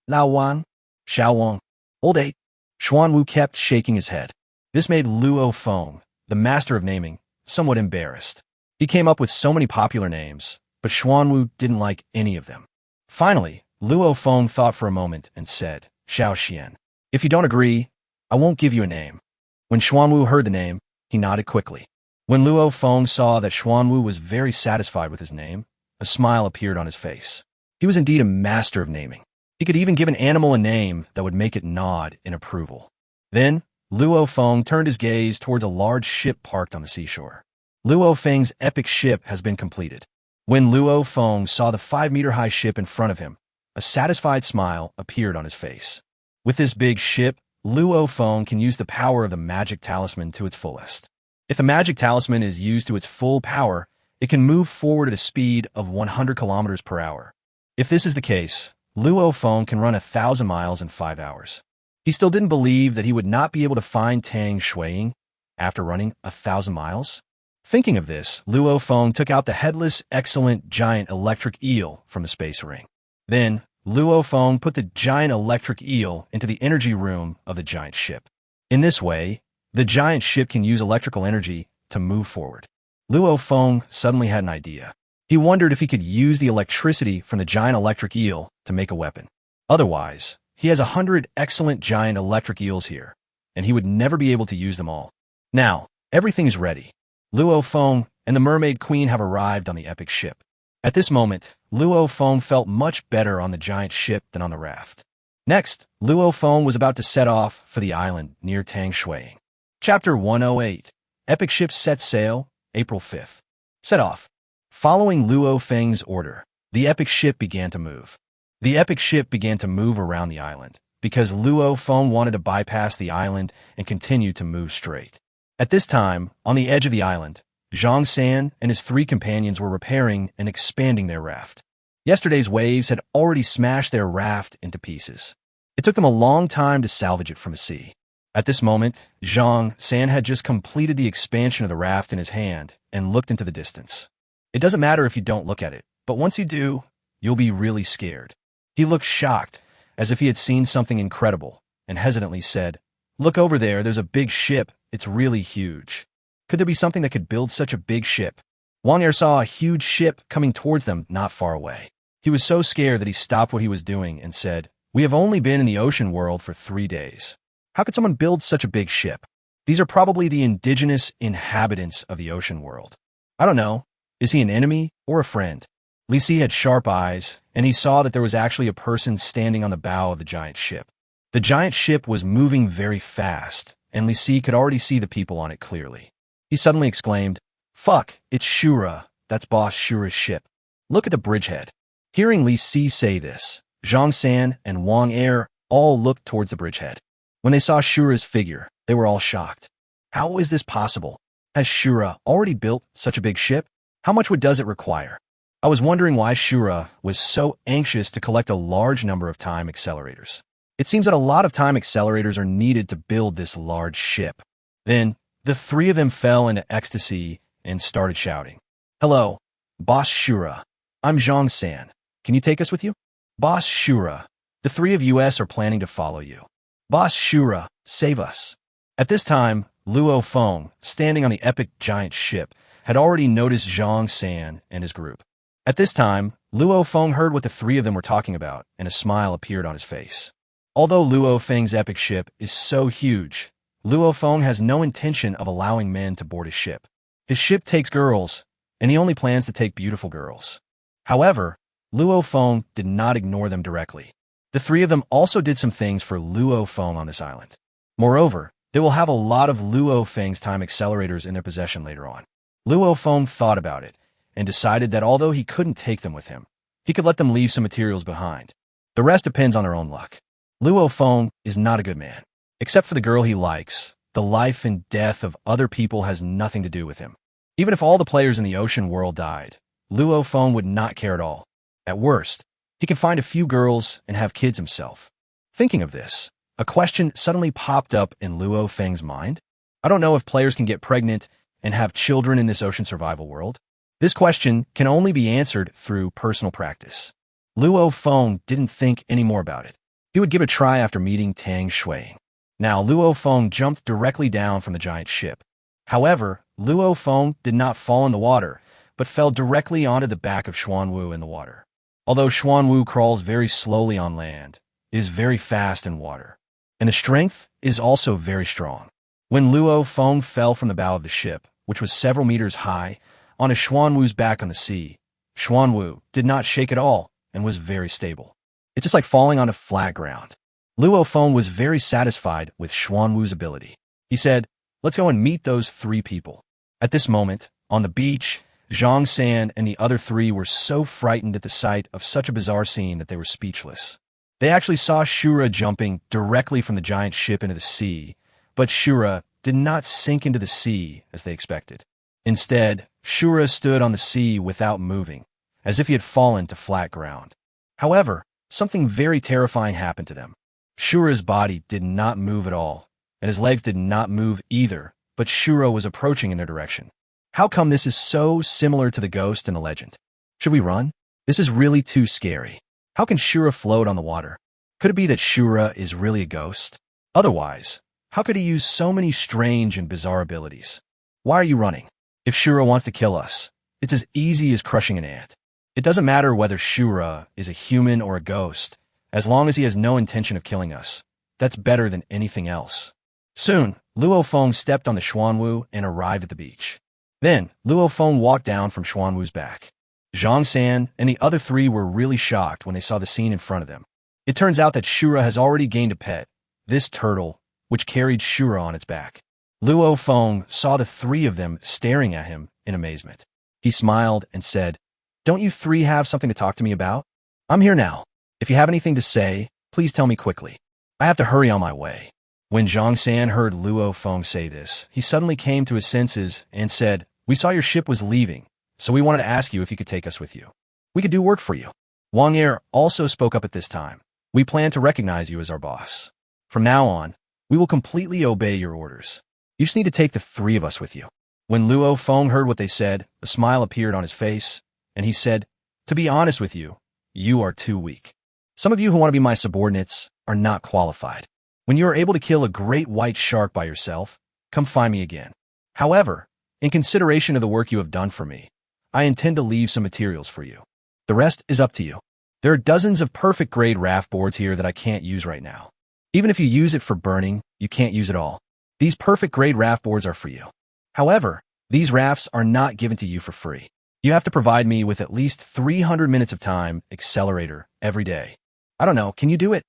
"Lao Wan, Xiao Wang, Old 8. Xuanwu kept shaking his head. This made Luo Feng, the master of naming, somewhat embarrassed. He came up with so many popular names, but Xuanwu didn't like any of them. Finally, Luo Feng thought for a moment and said, "Xiao Xian. If you don't agree, I won't give you a name." When Xuanwu heard the name, he nodded quickly. When Luo Feng saw that Xuanwu was very satisfied with his name, a smile appeared on his face. He was indeed a master of naming. He could even give an animal a name that would make it nod in approval. Then, Luo Feng turned his gaze towards a large ship parked on the seashore. Luo Feng's epic ship has been completed. When Luo Feng saw the 5-meter-high ship in front of him, a satisfied smile appeared on his face. With this big ship, Luo Feng can use the power of the magic talisman to its fullest. If the magic talisman is used to its full power, it can move forward at a speed of 100 kilometers per hour. If this is the case, Luo Feng can run 1,000 miles in 5 hours. He still didn't believe that he would not be able to find Tang Shuiing after running 1,000 miles. Thinking of this, Luo Feng took out the headless, excellent giant electric eel from the space ring. Then, Luo Feng put the giant electric eel into the energy room of the giant ship. In this way, the giant ship can use electrical energy to move forward. Luo Feng suddenly had an idea. He wondered if he could use the electricity from the giant electric eel to make a weapon. Otherwise, he has 100 excellent giant electric eels here, and he would never be able to use them all. Now, everything is ready. Luo Feng and the Mermaid Queen have arrived on the epic ship. At this moment, Luo Feng felt much better on the giant ship than on the raft. Next, Luo Feng was about to set off for the island near Tang Shuiing. Chapter 108. Epic Ship Sets Sail, April 5th. Set off. Following Luo Feng's order, the epic ship began to move. The epic ship began to move around the island, because Luo Feng wanted to bypass the island and continue to move straight. At this time, on the edge of the island, Zhang San and his 3 companions were repairing and expanding their raft. Yesterday's waves had already smashed their raft into pieces. It took them a long time to salvage it from the sea. At this moment, Zhang San had just completed the expansion of the raft in his hand and looked into the distance. It doesn't matter if you don't look at it, but once you do, you'll be really scared. He looked shocked, as if he had seen something incredible, and hesitantly said, "Look over there, there's a big ship. It's really huge. Could there be something that could build such a big ship?" Wang Er saw a huge ship coming towards them not far away. He was so scared that he stopped what he was doing and said, "We have only been in the ocean world for 3 days. How could someone build such a big ship? These are probably the indigenous inhabitants of the ocean world. I don't know. Is he an enemy or a friend?" Li Si had sharp eyes, and he saw that there was actually a person standing on the bow of the giant ship. The giant ship was moving very fast, and Li Si could already see the people on it clearly. He suddenly exclaimed, "Fuck, it's Shura. That's Boss Shura's ship. Look at the bridgehead." Hearing Li Si say this, Zhang San and Wang Er all looked towards the bridgehead. When they saw Shura's figure, they were all shocked. How is this possible? Has Shura already built such a big ship? How much wood does it require? I was wondering why Shura was so anxious to collect a large number of time accelerators. It seems that a lot of time accelerators are needed to build this large ship. Then, the three of them fell into ecstasy and started shouting. Hello, Boss Shura. I'm Zhang San. Can you take us with you? Boss Shura, the three of us are planning to follow you. Boss Shura, save us. At this time, Luo Feng, standing on the epic giant ship, had already noticed Zhang San and his group. At this time, Luo Feng heard what the three of them were talking about, and a smile appeared on his face. Although Luo Feng's epic ship is so huge, Luo Feng has no intention of allowing men to board his ship. His ship takes girls, and he only plans to take beautiful girls. However, Luo Feng did not ignore them directly. The three of them also did some things for Luo Feng on this island. Moreover, they will have a lot of Luo Feng's time accelerators in their possession later on. Luo Feng thought about it, and decided that although he couldn't take them with him, he could let them leave some materials behind. The rest depends on their own luck. Luo Feng is not a good man. Except for the girl he likes, the life and death of other people has nothing to do with him. Even if all the players in the ocean world died, Luo Feng would not care at all. At worst, he can find a few girls and have kids himself. Thinking of this, a question suddenly popped up in Luo Feng's mind. I don't know if players can get pregnant and have children in this ocean survival world. This question can only be answered through personal practice. Luo Feng didn't think any more about it. He would give it a try after meeting Tang Shui. Now, Luo Feng jumped directly down from the giant ship. However, Luo Feng did not fall in the water, but fell directly onto the back of Xuanwu in the water. Although Xuanwu crawls very slowly on land, it is very fast in water, and the strength is also very strong. When Luo Feng fell from the bow of the ship, which was several meters high, onto Xuanwu's back on the sea, Xuanwu did not shake at all and was very stable. It's just like falling onto flat ground. Luo Feng was very satisfied with Xuanwu's ability. He said, let's go and meet those three people. At this moment, on the beach, Zhang San and the other three were so frightened at the sight of such a bizarre scene that they were speechless. They actually saw Shura jumping directly from the giant ship into the sea, but Shura did not sink into the sea as they expected. Instead, Shura stood on the sea without moving, as if he had fallen to flat ground. However, something very terrifying happened to them. Shura's body did not move at all, and his legs did not move either, but Shura was approaching in their direction. How come this is so similar to the ghost in the legend? Should we run? This is really too scary. How can Shura float on the water? Could it be that Shura is really a ghost? Otherwise, how could he use so many strange and bizarre abilities? Why are you running? If Shura wants to kill us, it's as easy as crushing an ant. It doesn't matter whether Shura is a human or a ghost, as long as he has no intention of killing us. That's better than anything else. Soon, Luo Feng stepped on the Xuanwu and arrived at the beach. Then, Luo Feng walked down from Xuanwu's back. Zhang San and the other three were really shocked when they saw the scene in front of them. It turns out that Shura has already gained a pet, this turtle, which carried Shura on its back. Luo Feng saw the three of them staring at him in amazement. He smiled and said, "Don't you three have something to talk to me about? I'm here now. If you have anything to say, please tell me quickly. I have to hurry on my way." When Zhang San heard Luo Feng say this, he suddenly came to his senses and said, "We saw your ship was leaving, so we wanted to ask you if you could take us with you. We could do work for you." Wang Er also spoke up at this time. "We plan to recognize you as our boss. From now on, we will completely obey your orders. You just need to take the three of us with you." When Luo Feng heard what they said, a smile appeared on his face, and he said, "To be honest with you, you are too weak. Some of you who want to be my subordinates are not qualified. When you are able to kill a great white shark by yourself, come find me again. However, in consideration of the work you have done for me, I intend to leave some materials for you. The rest is up to you. There are dozens of perfect grade raft boards here that I can't use right now. Even if you use it for burning, you can't use it all. These perfect grade raft boards are for you. However, these rafts are not given to you for free. You have to provide me with at least 300 minutes of time accelerator every day. I don't know, can you do it?"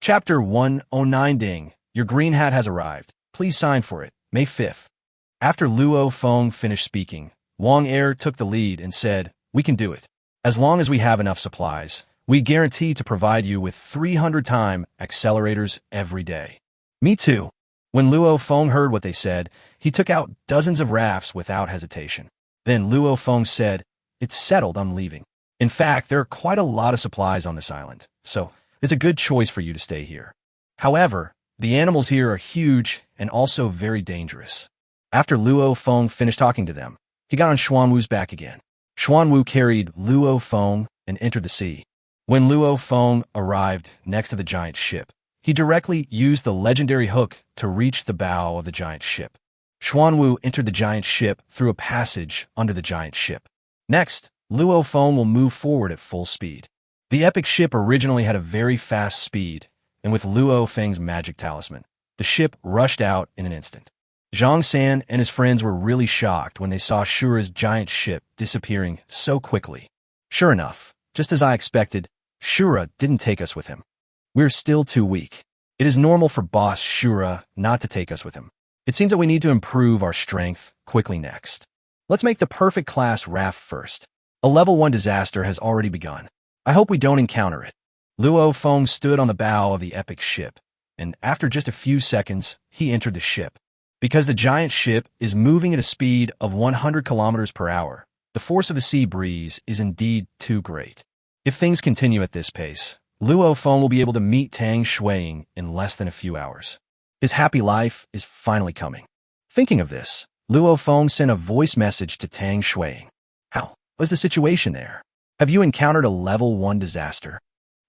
Chapter 109 Ding. Your green hat has arrived. Please sign for it. May 5th. After Luo Feng finished speaking, Wang Er took the lead and said, "We can do it. As long as we have enough supplies, We guarantee to provide you with 300-time accelerators every day. Me too. When Luo Feng heard what they said, he took out dozens of rafts without hesitation. Then Luo Feng said, "It's settled, I'm leaving. In fact, there are quite a lot of supplies on this island, so it's a good choice for you to stay here. However, the animals here are huge and also very dangerous." After Luo Feng finished talking to them, he got on Xuanwu's back again. Xuanwu carried Luo Feng and entered the sea. When Luo Feng arrived next to the giant ship, he directly used the legendary hook to reach the bow of the giant ship. Xuanwu entered the giant ship through a passage under the giant ship. Next, Luo Feng will move forward at full speed. The epic ship originally had a very fast speed, and with Luo Feng's magic talisman, the ship rushed out in an instant. Zhang San and his friends were really shocked when they saw Shura's giant ship disappearing so quickly. Sure enough, just as I expected, Shura didn't take us with him. We're still too weak. It is normal for Boss Shura not to take us with him. It seems that we need to improve our strength quickly next. Let's make the perfect class raft first. A level 1 disaster has already begun. I hope we don't encounter it. Luo Feng stood on the bow of the epic ship, and after just a few seconds, he entered the ship. Because the giant ship is moving at a speed of 100 kilometers per hour, the force of the sea breeze is indeed too great. If things continue at this pace, Luo Feng will be able to meet Tang Shui in less than a few hours. His happy life is finally coming. Thinking of this, Luo Feng sent a voice message to Tang Shui. "How was the situation there? Have you encountered a level 1 disaster?"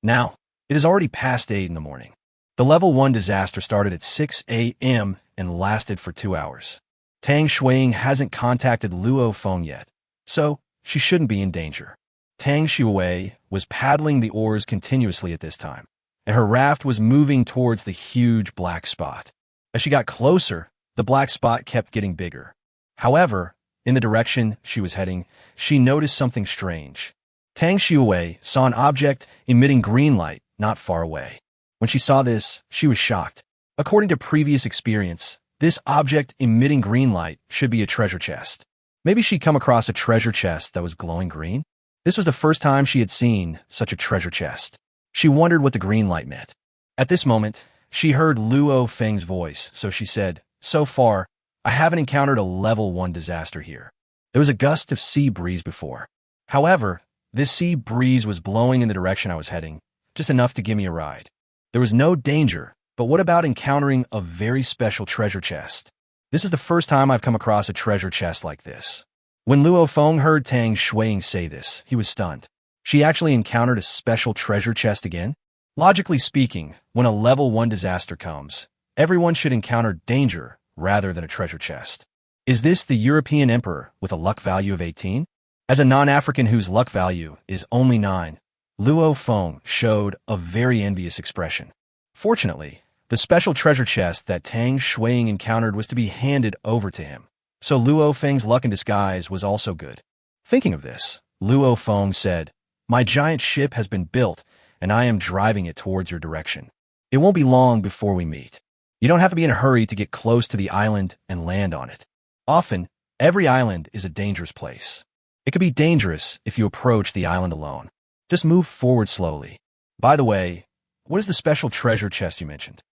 Now, it is already past 8 in the morning. The level 1 disaster started at 6 a.m. and lasted for 2 hours. Tang Shui hasn't contacted Luo Feng yet, so she shouldn't be in danger. Tang Shui was paddling the oars continuously at this time, and her raft was moving towards the huge black spot. As she got closer, the black spot kept getting bigger. However, in the direction she was heading, she noticed something strange. Tang Shui saw an object emitting green light not far away. When she saw this, she was shocked. According to previous experience, this object emitting green light should be a treasure chest. Maybe she'd come across a treasure chest that was glowing green? This was the first time she had seen such a treasure chest. She wondered what the green light meant. At this moment, she heard Luo Feng's voice, so she said, "So far, I haven't encountered a level 1 disaster here. There was a gust of sea breeze before. However, this sea breeze was blowing in the direction I was heading, just enough to give me a ride. There was no danger, but what about encountering a very special treasure chest? This is the first time I've come across a treasure chest like this." When Luo Feng heard Tang Shui say this, he was stunned. She actually encountered a special treasure chest again? Logically speaking, when a level 1 disaster comes, everyone should encounter danger rather than a treasure chest. Is this the European emperor with a luck value of 18? As a non-African whose luck value is only 9, Luo Feng showed a very envious expression. Fortunately, the special treasure chest that Tang Shui encountered was to be handed over to him. So Luo Feng's luck in disguise was also good. Thinking of this, Luo Feng said, "My giant ship has been built, and I am driving it towards your direction. It won't be long before we meet. You don't have to be in a hurry to get close to the island and land on it. Often, every island is a dangerous place. It could be dangerous if you approach the island alone. Just move forward slowly. By the way, what is the special treasure chest you mentioned?"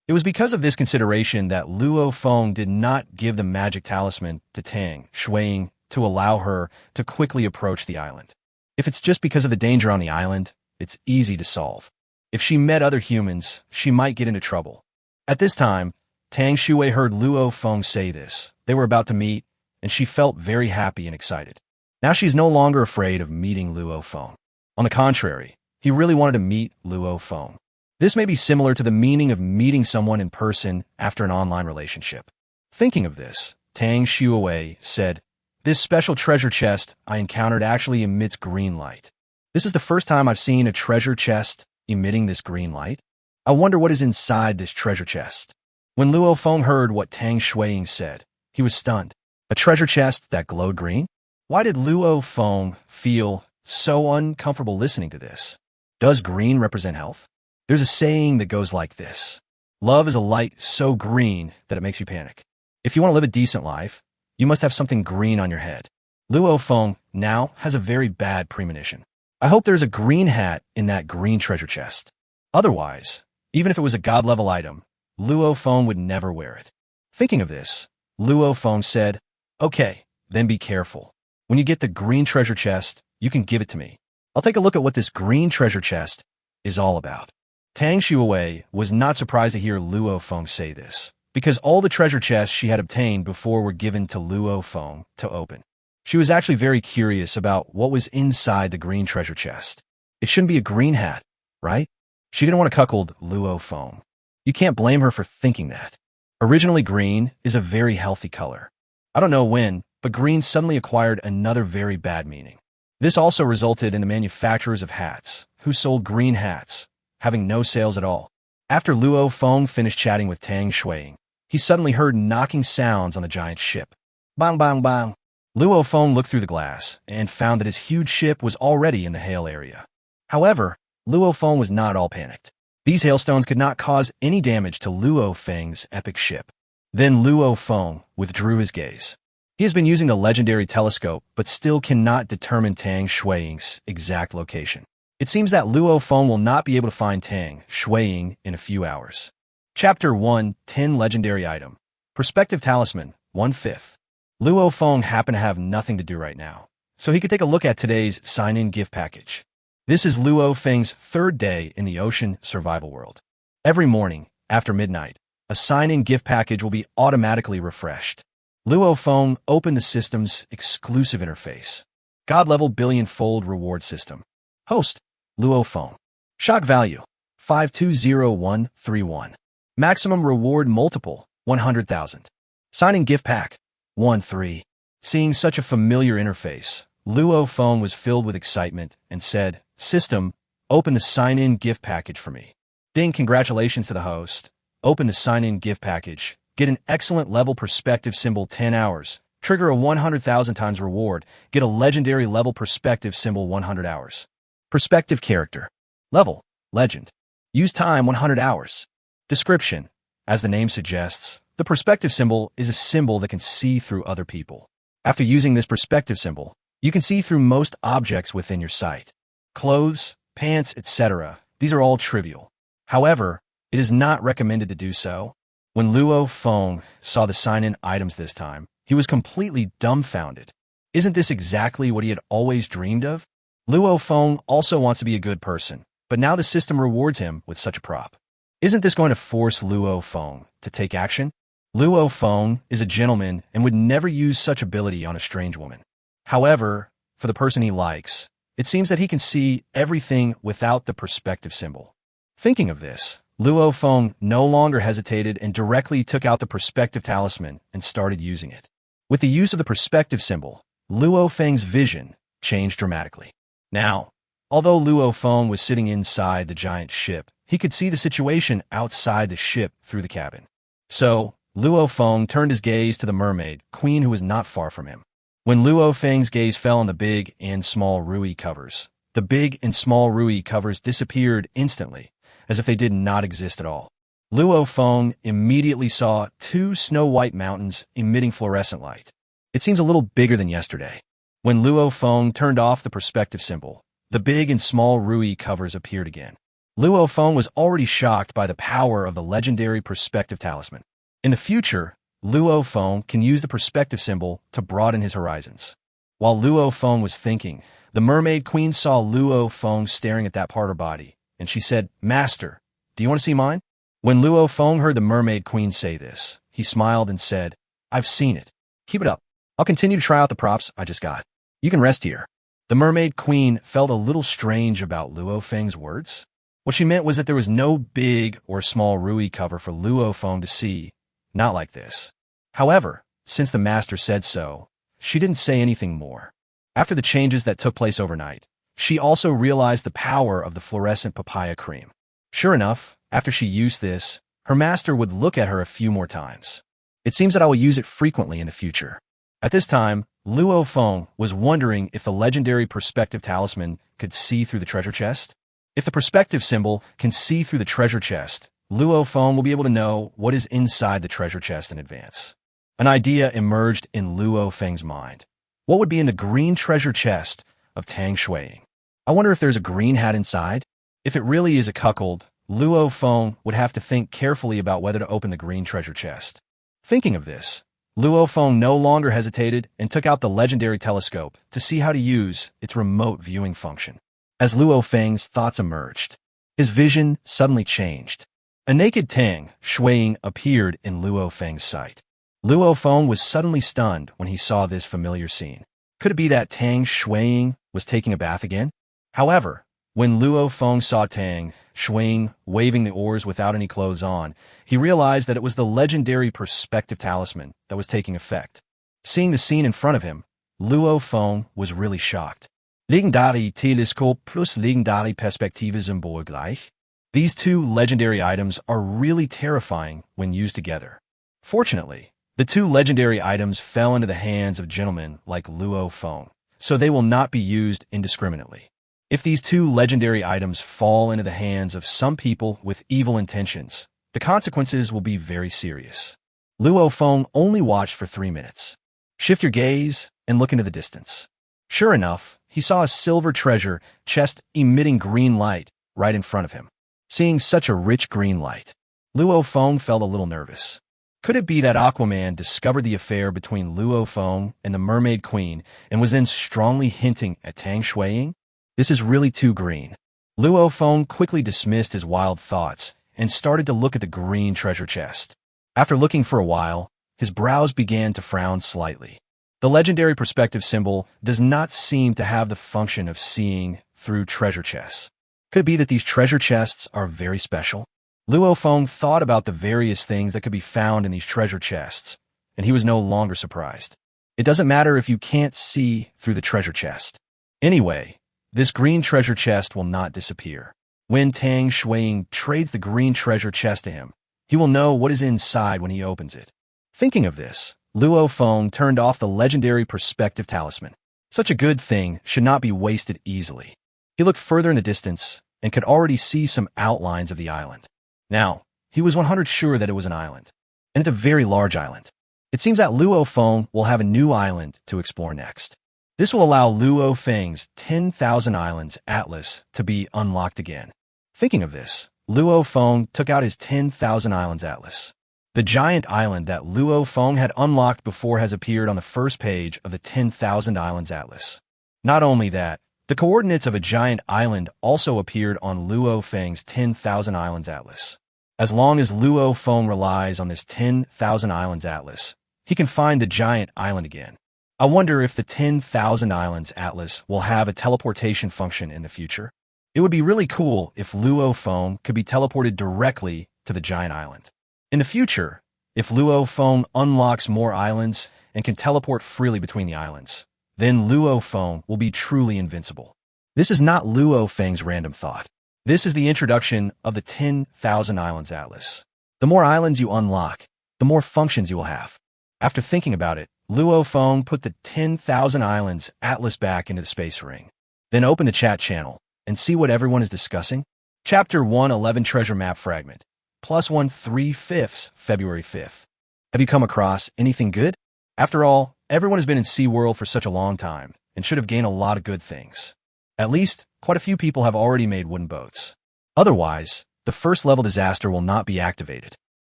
It was because of this consideration that Luo Feng did not give the magic talisman to Tang Shui to allow her to quickly approach the island. If it's just because of the danger on the island, it's easy to solve. If she met other humans, she might get into trouble. At this time, Tang Shui heard Luo Feng say this. They were about to meet, and she felt very happy and excited. Now she's no longer afraid of meeting Luo Feng. On the contrary, he really wanted to meet Luo Feng. This may be similar to the meaning of meeting someone in person after an online relationship. Thinking of this, Tang Shui said, "This special treasure chest I encountered actually emits green light. This is the first time I've seen a treasure chest emitting this green light. I wonder what is inside this treasure chest." When Luo Feng heard what Tang Shui said, he was stunned. A treasure chest that glowed green? Why did Luo Feng feel so uncomfortable listening to this? Does green represent health? There's a saying that goes like this: "Love is a light so green that it makes you panic." If you want to live a decent life, you must have something green on your head. Luo Feng now has a very bad premonition. I hope there's a green hat in that green treasure chest. Otherwise, even if it was a god-level item, Luo Feng would never wear it. Thinking of this, Luo Feng said, "Okay, then be careful. When you get the green treasure chest, you can give it to me. I'll take a look at what this green treasure chest is all about." Tang Shui was not surprised to hear Luo Feng say this, because all the treasure chests she had obtained before were given to Luo Feng to open. She was actually very curious about what was inside the green treasure chest. It shouldn't be a green hat, right? She didn't want to cuckold Luo Feng. You can't blame her for thinking that. Originally green is a very healthy color. I don't know when, but green suddenly acquired another very bad meaning. This also resulted in the manufacturers of hats, who sold green hats, having no sales at all. After Luo Feng finished chatting with Tang Shui, he suddenly heard knocking sounds on the giant ship. Bang, bang, bang. Luo Feng looked through the glass and found that his huge ship was already in the hail area. However, Luo Feng was not all panicked. These hailstones could not cause any damage to Luo Feng's epic ship. Then Luo Feng withdrew his gaze. He has been using the legendary telescope, but still cannot determine Tang Shui's exact location. It seems that Luo Feng will not be able to find Tang Shui in a few hours. Chapter 1, 10 Legendary Item. Perspective Talisman, 1/5. Luo Feng happened to have nothing to do right now, so he could take a look at today's sign-in gift package. This is Luo Feng's third day in the ocean survival world. Every morning, after midnight, a sign-in gift package will be automatically refreshed. Luo Feng opened the system's exclusive interface. God-level Billionfold Reward System. Host, Luo Feng. Shock value, 520131. Maximum reward multiple, 100,000. Sign-in gift pack, 1-3. Seeing such a familiar interface, Luo Feng was filled with excitement and said, "System, open the sign-in gift package for me." Ding, congratulations to the host. Open the sign-in gift package. Get an excellent level perspective symbol 10 hours. Trigger a 100,000 times reward. Get a legendary level perspective symbol 100 hours. Perspective character. Level, legend. Use time 100 hours. Description. As the name suggests, the perspective symbol is a symbol that can see through other people. After using this perspective symbol, you can see through most objects within your sight. Clothes, pants, etc. These are all trivial. However, it is not recommended to do so. When Luo Feng saw the sign-in items this time, he was completely dumbfounded. Isn't this exactly what he had always dreamed of? Luo Feng also wants to be a good person, but now the system rewards him with such a prop. Isn't this going to force Luo Feng to take action? Luo Feng is a gentleman and would never use such ability on a strange woman. However, for the person he likes, it seems that he can see everything without the perspective symbol. Thinking of this, Luo Feng no longer hesitated and directly took out the perspective talisman and started using it. With the use of the perspective symbol, Luo Feng's vision changed dramatically. Now, although Luo Feng was sitting inside the giant ship, he could see the situation outside the ship through the cabin. So, Luo Feng turned his gaze to the mermaid, queen who was not far from him. When Luo Feng's gaze fell on the big and small Rui covers, the big and small Rui covers disappeared instantly, as if they did not exist at all. Luo Feng immediately saw two snow-white mountains emitting fluorescent light. It seems a little bigger than yesterday. When Luo Feng turned off the perspective symbol, the big and small Rui covers appeared again. Luo Feng was already shocked by the power of the legendary perspective talisman. In the future, Luo Feng can use the perspective symbol to broaden his horizons. While Luo Feng was thinking, the mermaid queen saw Luo Feng staring at that part of her body, and she said, "Master, do you want to see mine?" When Luo Feng heard the mermaid queen say this, he smiled and said, "I've seen it. Keep it up. I'll continue to try out the props I just got. You can rest here." The mermaid queen felt a little strange about Luo Feng's words. What she meant was that there was no big or small Rui cover for Luo Feng to see, not like this. However, since the master said so, she didn't say anything more. After the changes that took place overnight, she also realized the power of the fluorescent papaya cream. Sure enough, after she used this, her master would look at her a few more times. It seems that I will use it frequently in the future. At this time, Luo Feng was wondering if the legendary perspective talisman could see through the treasure chest. If the perspective symbol can see through the treasure chest, Luo Feng will be able to know what is inside the treasure chest in advance. An idea emerged in Luo Feng's mind. What would be in the green treasure chest of Tang Shui? I wonder if there's a green hat inside? If it really is a cuckold, Luo Feng would have to think carefully about whether to open the green treasure chest. Thinking of this, Luo Feng no longer hesitated and took out the legendary telescope to see how to use its remote viewing function. As Luo Feng's thoughts emerged, his vision suddenly changed. A naked Tang, Shui, appeared in Luo Feng's sight. Luo Feng was suddenly stunned when he saw this familiar scene. Could it be that Tang Shui was taking a bath again? However, when Luo Feng saw Tang Shui waving the oars without any clothes on, he realized that it was the legendary perspective talisman that was taking effect. Seeing the scene in front of him, Luo Feng was really shocked. Legendary Teleskop plus legendary Perspektive Symbol gleich. These two legendary items are really terrifying when used together. Fortunately, the two legendary items fell into the hands of gentlemen like Luo Feng, so they will not be used indiscriminately. If these two legendary items fall into the hands of some people with evil intentions, the consequences will be very serious. Luo Feng only watched for 3 minutes. Shift your gaze and look into the distance. Sure enough, he saw a silver treasure chest emitting green light right in front of him. Seeing such a rich green light, Luo Feng felt a little nervous. Could it be that Aquaman discovered the affair between Luo Feng and the Mermaid Queen and was then strongly hinting at Tang Shui? This is really too green. Luo Feng quickly dismissed his wild thoughts and started to look at the green treasure chest. After looking for a while, his brows began to frown slightly. The legendary perspective symbol does not seem to have the function of seeing through treasure chests. Could it be that these treasure chests are very special? Luo Feng thought about the various things that could be found in these treasure chests, and he was no longer surprised. It doesn't matter if you can't see through the treasure chest. Anyway, this green treasure chest will not disappear. When Tang Shui trades the green treasure chest to him, he will know what is inside when he opens it. Thinking of this, Luo Feng turned off the legendary perspective talisman. Such a good thing should not be wasted easily. He looked further in the distance and could already see some outlines of the island. Now, he was 100% sure that it was an island, and it's a very large island. It seems that Luo Feng will have a new island to explore next. This will allow Luo Feng's 10,000 Islands Atlas to be unlocked again. Thinking of this, Luo Feng took out his 10,000 Islands Atlas. The giant island that Luo Feng had unlocked before has appeared on the first page of the 10,000 Islands Atlas. Not only that, the coordinates of a giant island also appeared on Luo Feng's 10,000 Islands Atlas. As long as Luo Feng relies on this 10,000 Islands Atlas, he can find the giant island again. I wonder if the 10,000 Islands Atlas will have a teleportation function in the future. It would be really cool if Luo Feng could be teleported directly to the giant island. In the future, if Luo Feng unlocks more islands and can teleport freely between the islands, then Luo Feng will be truly invincible. This is not Luo Feng's random thought. This is the introduction of the 10,000 Islands Atlas. The more islands you unlock, the more functions you will have. After thinking about it, Luo Feng put the 10,000 Islands Atlas back into the space ring. Then open the chat channel and see what everyone is discussing. Chapter 111 Treasure Map Fragment. +1 3/5, February 5th. Have you come across anything good? After all, everyone has been in SeaWorld for such a long time and should have gained a lot of good things. At least, quite a few people have already made wooden boats. Otherwise, the first level disaster will not be activated.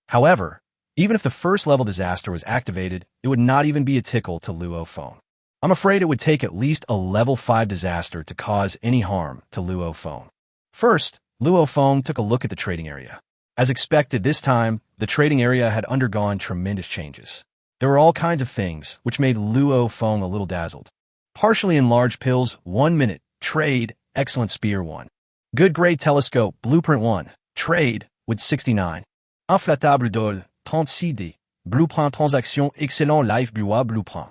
However, even if the first level disaster was activated, it would not even be a tickle to Luo Feng. I'm afraid it would take at least a level 5 disaster to cause any harm to Luo Feng. First, Luo Feng took a look at the trading area. As expected this time, the trading area had undergone tremendous changes. There were all kinds of things which made Luo Feng a little dazzled. Partially enlarged pills, 1 minute, trade, excellent spear 1. Good grade telescope, blueprint 1, trade, with 69. Inflatable d'or, 36D, blueprint transaction, excellent life buois blueprint.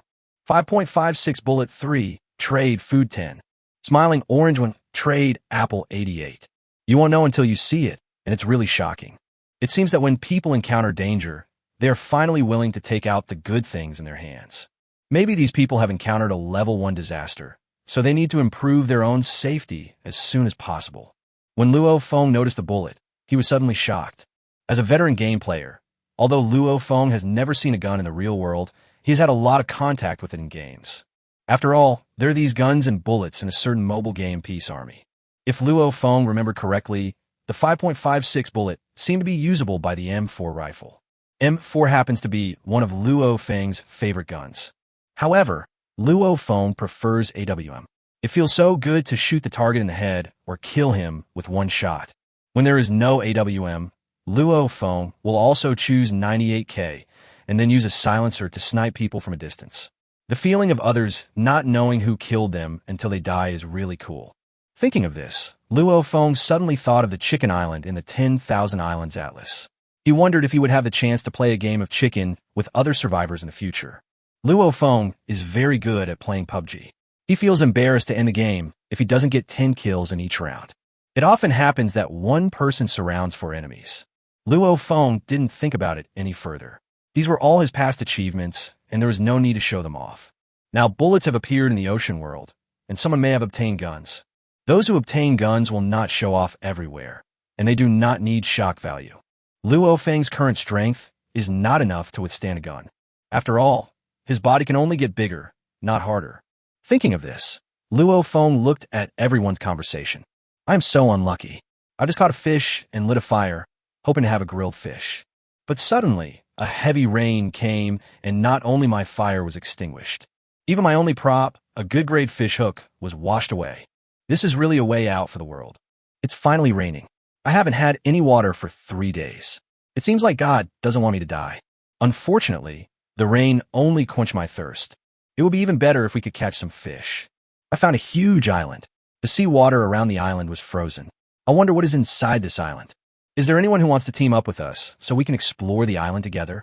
5.56 bullet 3, trade, food 10. Smiling orange 1, trade, apple 88. You won't know until you see it, and it's really shocking. It seems that when people encounter danger, they are finally willing to take out the good things in their hands. Maybe these people have encountered a level 1 disaster, so they need to improve their own safety as soon as possible. When Luo Feng noticed the bullet, he was suddenly shocked. As a veteran game player, although Luo Feng has never seen a gun in the real world, he has had a lot of contact with it in games. After all, there are these guns and bullets in a certain mobile game peace army. If Luo Feng remembered correctly, the 5.56 bullet seemed to be usable by the M4 rifle. M4 happens to be one of Luo Feng's favorite guns. However, Luo Feng prefers AWM. It feels so good to shoot the target in the head or kill him with one shot. When there is no AWM, Luo Feng will also choose 98K and then use a silencer to snipe people from a distance. The feeling of others not knowing who killed them until they die is really cool. Thinking of this, Luo Feng suddenly thought of the Chicken Island in the 10,000 Islands Atlas. He wondered if he would have the chance to play a game of chicken with other survivors in the future. Luo Feng is very good at playing PUBG. He feels embarrassed to end the game if he doesn't get 10 kills in each round. It often happens that one person surrounds 4 enemies. Luo Feng didn't think about it any further. These were all his past achievements, and there was no need to show them off. Now bullets have appeared in the ocean world, and someone may have obtained guns. Those who obtain guns will not show off everywhere, and they do not need shock value. Luo Feng's current strength is not enough to withstand a gun. After all, his body can only get bigger, not harder. Thinking of this, Luo Feng looked at everyone's conversation. I'm so unlucky. I just caught a fish and lit a fire, hoping to have a grilled fish. But suddenly, a heavy rain came, and not only my fire was extinguished. Even my only prop, a good-grade fish hook, was washed away. This is really a way out for the world. It's finally raining. I haven't had any water for 3 days. It seems like God doesn't want me to die. Unfortunately, the rain only quenched my thirst. It would be even better if we could catch some fish. I found a huge island. The sea water around the island was frozen. I wonder what is inside this island. Is there anyone who wants to team up with us so we can explore the island together?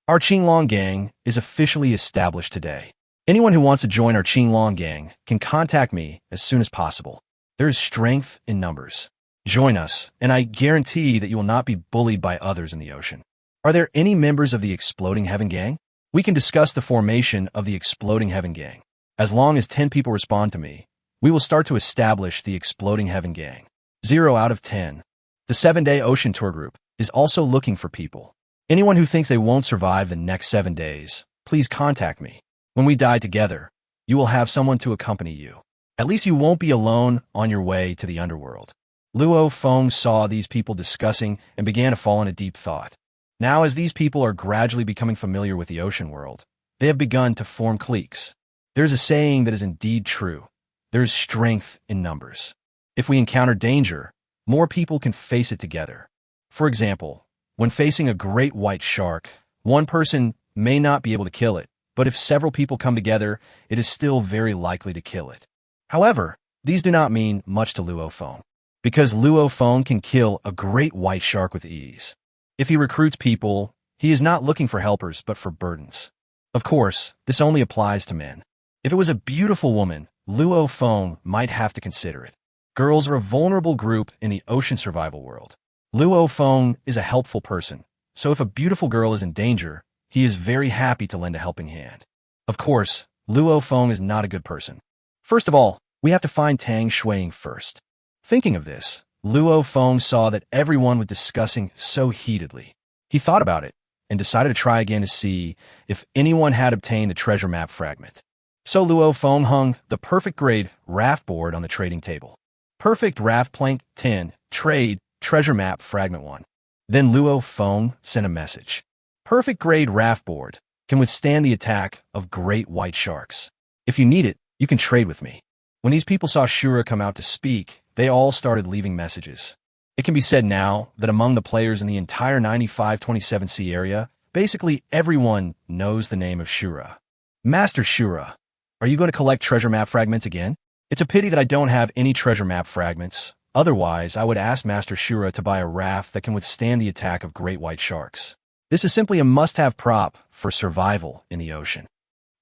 Our Qinglong gang is officially established today. Anyone who wants to join our Qinglong gang can contact me as soon as possible. There is strength in numbers. Join us, and I guarantee that you will not be bullied by others in the ocean. Are there any members of the Exploding Heaven gang? We can discuss the formation of the Exploding Heaven gang. As long as 10 people respond to me, we will start to establish the Exploding Heaven gang. 0 out of 10. The 7-day ocean tour group is also looking for people. Anyone who thinks they won't survive the next 7 days, please contact me. When we die together, you will have someone to accompany you. At least you won't be alone on your way to the underworld. Luo Feng saw these people discussing and began to fall into deep thought. Now, as these people are gradually becoming familiar with the ocean world, they have begun to form cliques. There's a saying that is indeed true. There's strength in numbers. If we encounter danger, more people can face it together. For example, when facing a great white shark, one person may not be able to kill it, but if several people come together, it is still very likely to kill it. However, these do not mean much to Luo Feng, because Luo Feng can kill a great white shark with ease. If he recruits people, he is not looking for helpers but for burdens. Of course, this only applies to men. If it was a beautiful woman, Luo Feng might have to consider it. Girls are a vulnerable group in the ocean survival world. Luo Feng is a helpful person, so if a beautiful girl is in danger, he is very happy to lend a helping hand. Of course, Luo Feng is not a good person. First of all, we have to find Tang Shuiing first. Thinking of this, Luo Feng saw that everyone was discussing so heatedly. He thought about it and decided to try again to see if anyone had obtained the treasure map fragment. So Luo Feng hung the perfect grade raft board on the trading table. Perfect raft plank 10, trade, treasure map fragment 1. Then Luo Feng sent a message. Perfect grade raft board can withstand the attack of great white sharks. If you need it, you can trade with me. When these people saw Shura come out to speak, they all started leaving messages. It can be said now that among the players in the entire 9527C area, basically everyone knows the name of Shura. Master Shura, are you going to collect treasure map fragments again? It's a pity that I don't have any treasure map fragments. Otherwise, I would ask Master Shura to buy a raft that can withstand the attack of great white sharks. This is simply a must-have prop for survival in the ocean.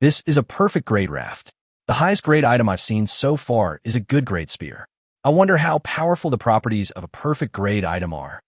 This is a perfect grade raft. The highest grade item I've seen so far is a good grade spear. I wonder how powerful the properties of a perfect grade item are.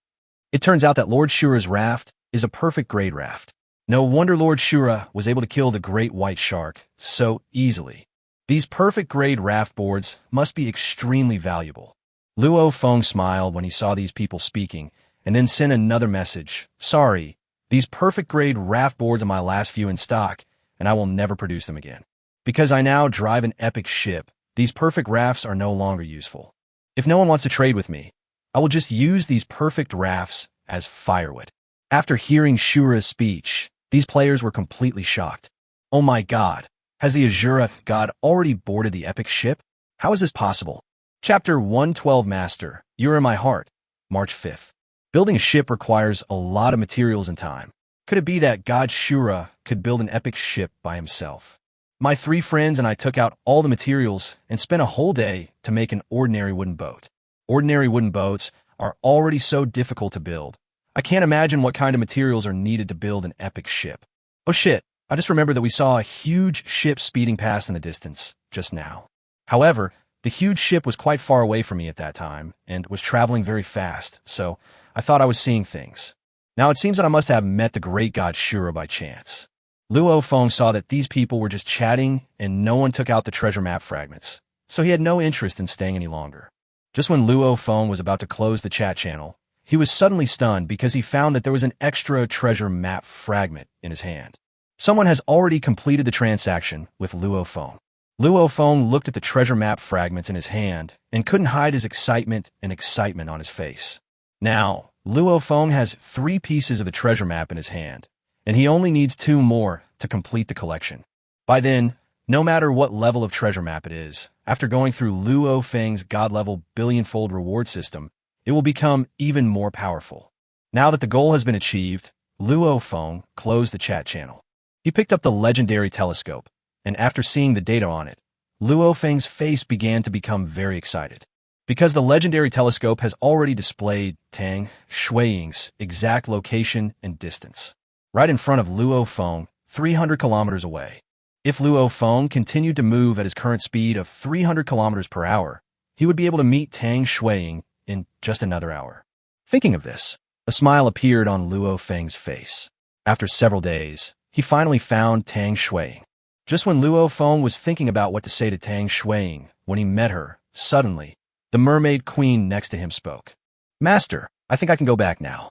It turns out that Lord Shura's raft is a perfect grade raft. No wonder Lord Shura was able to kill the great white shark so easily. These perfect grade raft boards must be extremely valuable. Luo Feng smiled when he saw these people speaking, and then sent another message. Sorry, these perfect grade raft boards are my last few in stock, and I will never produce them again. Because I now drive an epic ship, these perfect rafts are no longer useful. If no one wants to trade with me, I will just use these perfect rafts as firewood. After hearing Shura's speech, these players were completely shocked. Oh my god, has the Azura god already boarded the epic ship? How is this possible? Chapter 112 Master, You're in My Heart, March 5th. Building a ship requires a lot of materials and time. Could it be that God Shura could build an epic ship by himself? My 3 friends and I took out all the materials and spent a whole day to make an ordinary wooden boat. Ordinary wooden boats are already so difficult to build. I can't imagine what kind of materials are needed to build an epic ship. Oh shit, I just remembered that we saw a huge ship speeding past in the distance just now. However, the huge ship was quite far away from me at that time and was traveling very fast, so I thought I was seeing things. Now it seems that I must have met the great god Shura by chance. Luo Feng saw that these people were just chatting and no one took out the treasure map fragments, so he had no interest in staying any longer. Just when Luo Feng was about to close the chat channel, he was suddenly stunned because he found that there was an extra treasure map fragment in his hand. Someone has already completed the transaction with Luo Feng. Luo Feng looked at the treasure map fragments in his hand and couldn't hide his excitement on his face. Now, Luo Feng has 3 pieces of the treasure map in his hand, and he only needs 2 more to complete the collection. By then, no matter what level of treasure map it is, after going through Luo Feng's god-level Billionfold Reward system, it will become even more powerful. Now that the goal has been achieved, Luo Feng closed the chat channel. He picked up the legendary telescope, and after seeing the data on it, Luo Feng's face began to become very excited. Because the legendary telescope has already displayed Tang, Shui's exact location and distance, right in front of Luo Feng, 300 kilometers away. If Luo Feng continued to move at his current speed of 300 kilometers per hour, he would be able to meet Tang Shui in just another hour. Thinking of this, a smile appeared on Luo Feng's face. After several days, he finally found Tang Shui. Just when Luo Feng was thinking about what to say to Tang Shui when he met her, suddenly, the mermaid queen next to him spoke. Master, I think I can go back now.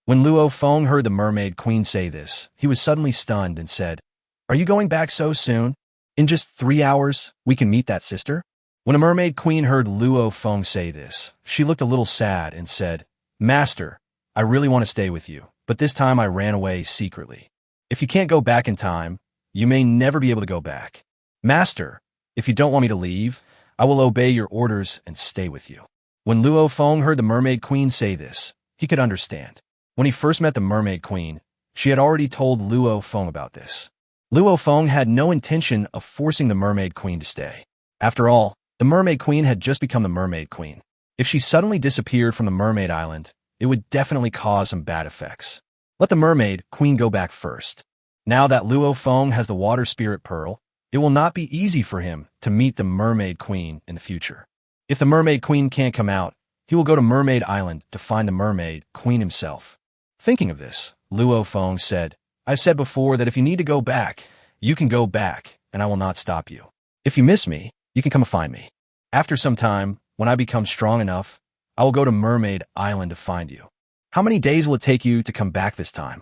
When Luo Feng heard the mermaid queen say this, he was suddenly stunned and said, Are you going back so soon? In just 3 hours, we can meet that sister? When a mermaid queen heard Luo Feng say this, she looked a little sad and said, Master, I really want to stay with you, but this time I ran away secretly. If you can't go back in time, you may never be able to go back. Master, if you don't want me to leave, I will obey your orders and stay with you. When Luo Feng heard the mermaid queen say this, he could understand. When he first met the mermaid queen, she had already told Luo Feng about this. Luo Feng had no intention of forcing the mermaid queen to stay. After all, the mermaid queen had just become the mermaid queen. If she suddenly disappeared from the mermaid island, it would definitely cause some bad effects. Let the mermaid queen go back first. Now that Luo Feng has the water spirit pearl, it will not be easy for him to meet the mermaid queen in the future. If the mermaid queen can't come out, he will go to Mermaid Island to find the mermaid queen himself. Thinking of this, Luo Feng said, I've said before that if you need to go back, you can go back, and I will not stop you. If you miss me, you can come and find me. After some time, when I become strong enough, I will go to Mermaid Island to find you. How many days will it take you to come back this time?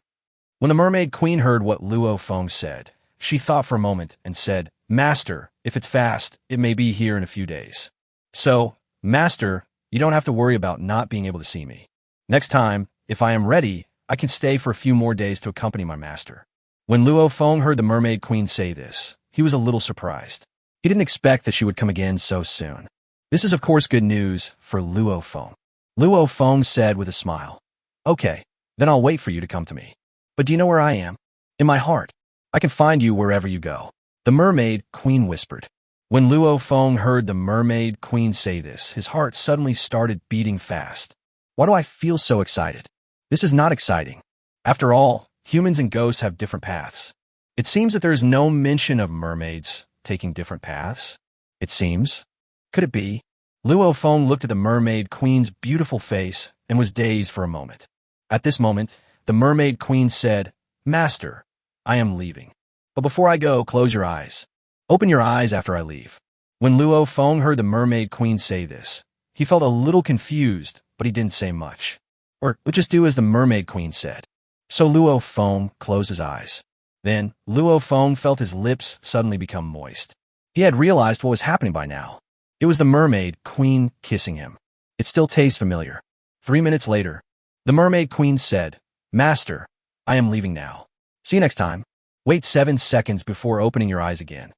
When the mermaid queen heard what Luo Feng said, she thought for a moment and said, Master, if it's fast, it may be here in a few days. So, Master, you don't have to worry about not being able to see me. Next time, if I am ready, I can stay for a few more days to accompany my master. When Luo Feng heard the mermaid queen say this, he was a little surprised. He didn't expect that she would come again so soon. This is of course good news for Luo Feng. Luo Feng said with a smile, Okay, then I'll wait for you to come to me. But do you know where I am? In my heart. I can find you wherever you go. The mermaid queen whispered. When Luo Feng heard the mermaid queen say this, his heart suddenly started beating fast. Why do I feel so excited? This is not exciting. After all, humans and ghosts have different paths. It seems that there is no mention of mermaids taking different paths. It seems. Could it be? Luo Feng looked at the mermaid queen's beautiful face and was dazed for a moment. At this moment, the mermaid queen said, Master, I am leaving. But before I go, close your eyes. Open your eyes after I leave. When Luo Feng heard the mermaid queen say this, he felt a little confused, but he didn't say much. Or just do as the mermaid queen said. So Luo Feng closed his eyes. Then, Luo Feng felt his lips suddenly become moist. He had realized what was happening by now. It was the mermaid queen kissing him. It still tastes familiar. 3 minutes later, the mermaid queen said, "Master, I am leaving now. See you next time." Wait 7 seconds before opening your eyes again.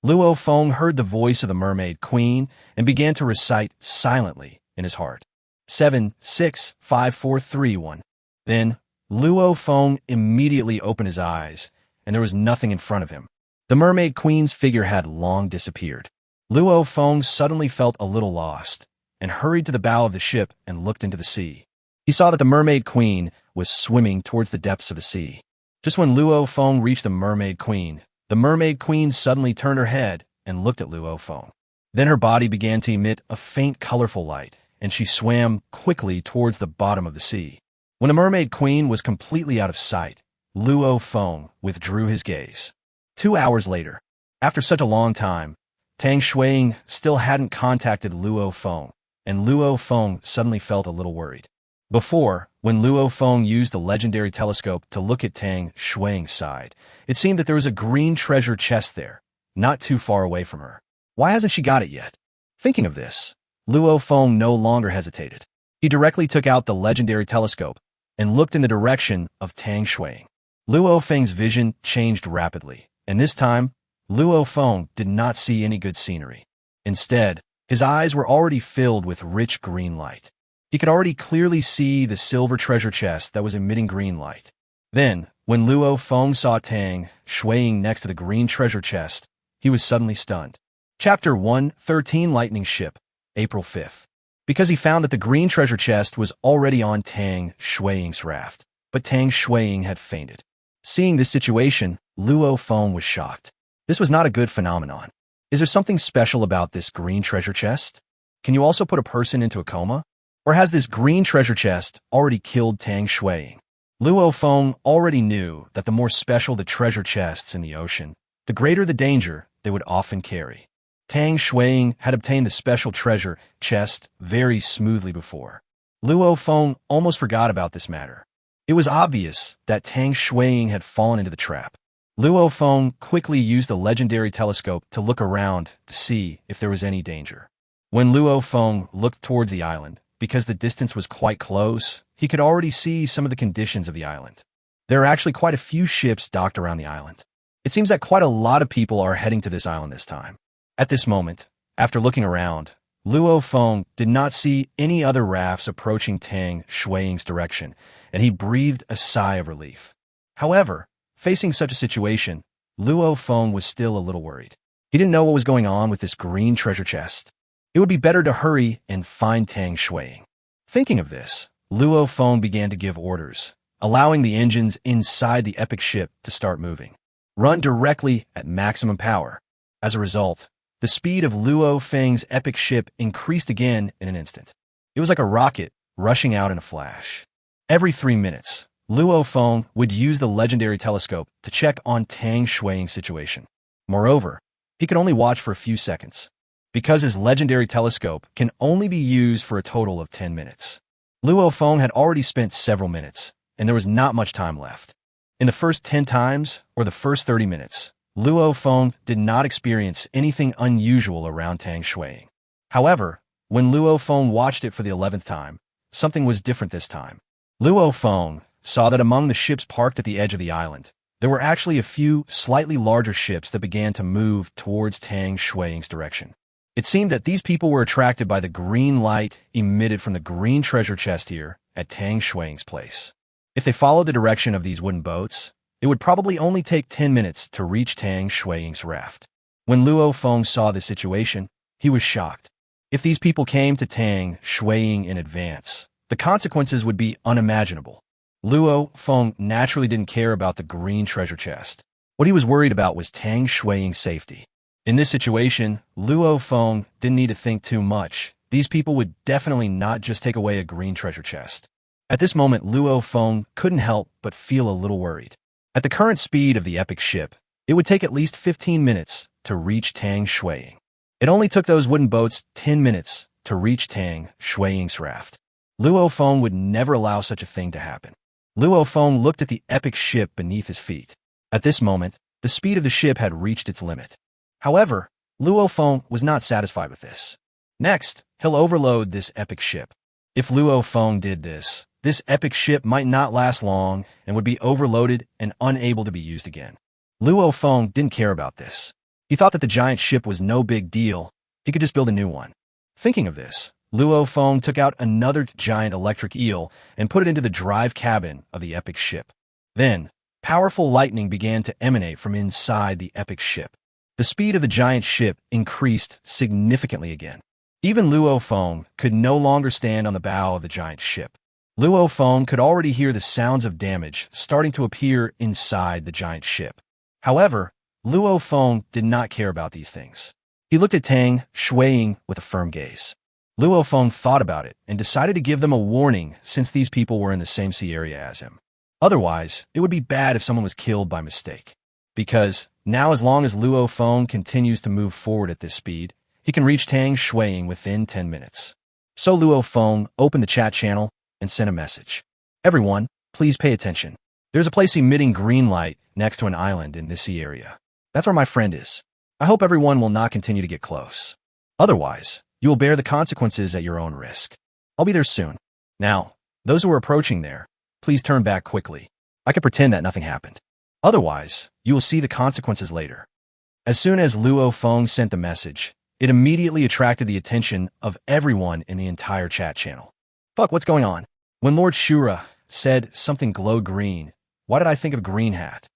Luo Feng heard the voice of the mermaid queen and began to recite silently in his heart. 7, 6, 5, 4, 3, 1. Then, Luo Feng immediately opened his eyes, and there was nothing in front of him. The mermaid queen's figure had long disappeared. Luo Feng suddenly felt a little lost, and hurried to the bow of the ship and looked into the sea. He saw that the mermaid queen was swimming towards the depths of the sea. Just when Luo Feng reached the mermaid queen suddenly turned her head and looked at Luo Feng. Then her body began to emit a faint colorful light, and she swam quickly towards the bottom of the sea. When the mermaid queen was completely out of sight, Luo Feng withdrew his gaze. 2 hours later, after such a long time, Tang Shui still hadn't contacted Luo Feng, and Luo Feng suddenly felt a little worried. Before, when Luo Feng used the legendary telescope to look at Tang Shui's side, it seemed that there was a green treasure chest there, not too far away from her. Why hasn't she got it yet? Thinking of this, Luo Feng no longer hesitated. He directly took out the legendary telescope and looked in the direction of Tang Shui. Luo Feng's vision changed rapidly, and this time, Luo Feng did not see any good scenery. Instead, his eyes were already filled with rich green light. He could already clearly see the silver treasure chest that was emitting green light. Then, when Luo Feng saw Tang Shui next to the green treasure chest, he was suddenly stunned. Chapter 1:13 Lightning Ship, April 5th. Because he found that the green treasure chest was already on Tang Shui's raft, but Tang Shui had fainted. Seeing this situation, Luo Feng was shocked. This was not a good phenomenon. Is there something special about this green treasure chest? Can you also put a person into a coma? Or has this green treasure chest already killed Tang Shui? Luo Feng already knew that the more special the treasure chests in the ocean, the greater the danger they would often carry. Tang Shui had obtained the special treasure chest very smoothly before. Luo Feng almost forgot about this matter. It was obvious that Tang Shui had fallen into the trap. Luo Feng quickly used the legendary telescope to look around to see if there was any danger. When Luo Feng looked towards the island, because the distance was quite close, he could already see some of the conditions of the island. There are actually quite a few ships docked around the island. It seems that quite a lot of people are heading to this island this time. At this moment, after looking around, Luo Feng did not see any other rafts approaching Tang Shui's direction, and he breathed a sigh of relief. However, facing such a situation, Luo Feng was still a little worried. He didn't know what was going on with this green treasure chest. It would be better to hurry and find Tang Shui. Thinking of this, Luo Feng began to give orders, allowing the engines inside the epic ship to start moving. Run directly at maximum power. As a result, the speed of Luo Feng's epic ship increased again in an instant. It was like a rocket rushing out in a flash. Every 3 minutes, Luo Feng would use the legendary telescope to check on Tang Shui's situation. Moreover, he could only watch for a few seconds, because his legendary telescope can only be used for a total of 10 minutes. Luo Feng had already spent several minutes, and there was not much time left. In the first 10 times, or the first 30 minutes, Luo Feng did not experience anything unusual around Tang Shui. However, when Luo Feng watched it for the 11th time, something was different this time. Luo Feng saw that among the ships parked at the edge of the island, there were actually a few slightly larger ships that began to move towards Tang Shui's direction. It seemed that these people were attracted by the green light emitted from the green treasure chest here at Tang Shui's place. If they followed the direction of these wooden boats, it would probably only take 10 minutes to reach Tang Shui's raft. When Luo Feng saw this situation, he was shocked. If these people came to Tang Shui in advance, the consequences would be unimaginable. Luo Feng naturally didn't care about the green treasure chest. What he was worried about was Tang Shui's safety. In this situation, Luo Feng didn't need to think too much. These people would definitely not just take away a green treasure chest. At this moment, Luo Feng couldn't help but feel a little worried. At the current speed of the epic ship, it would take at least 15 minutes to reach Tang Shui. It only took those wooden boats 10 minutes to reach Tang Shui's raft. Luo Feng would never allow such a thing to happen. Luo Feng looked at the epic ship beneath his feet. At this moment, the speed of the ship had reached its limit. However, Luo Feng was not satisfied with this. Next, he'll overload this epic ship. If Luo Feng did this, this epic ship might not last long and would be overloaded and unable to be used again. Luo Feng didn't care about this. He thought that the giant ship was no big deal. He could just build a new one. Thinking of this, Luo Feng took out another giant electric eel and put it into the drive cabin of the epic ship. Then, powerful lightning began to emanate from inside the epic ship. The speed of the giant ship increased significantly again. Even Luo Feng could no longer stand on the bow of the giant ship. Luo Feng could already hear the sounds of damage starting to appear inside the giant ship. However, Luo Feng did not care about these things. He looked at Tang, Shui with a firm gaze. Luo Feng thought about it and decided to give them a warning since these people were in the same sea area as him. Otherwise, it would be bad if someone was killed by mistake. Because now as long as Luo Feng continues to move forward at this speed, he can reach Tang Shui within 10 minutes. So Luo Feng opened the chat channel and sent a message. Everyone, please pay attention. There's a place emitting green light next to an island in this sea area. That's where my friend is. I hope everyone will not continue to get close. Otherwise, you will bear the consequences at your own risk. I'll be there soon. Now, those who are approaching there, please turn back quickly. I can pretend that nothing happened. Otherwise, you will see the consequences later. As soon as Luo Feng sent the message, it immediately attracted the attention of everyone in the entire chat channel. Fuck, what's going on? When Lord Shura said something glowed green, why did I think of green hat?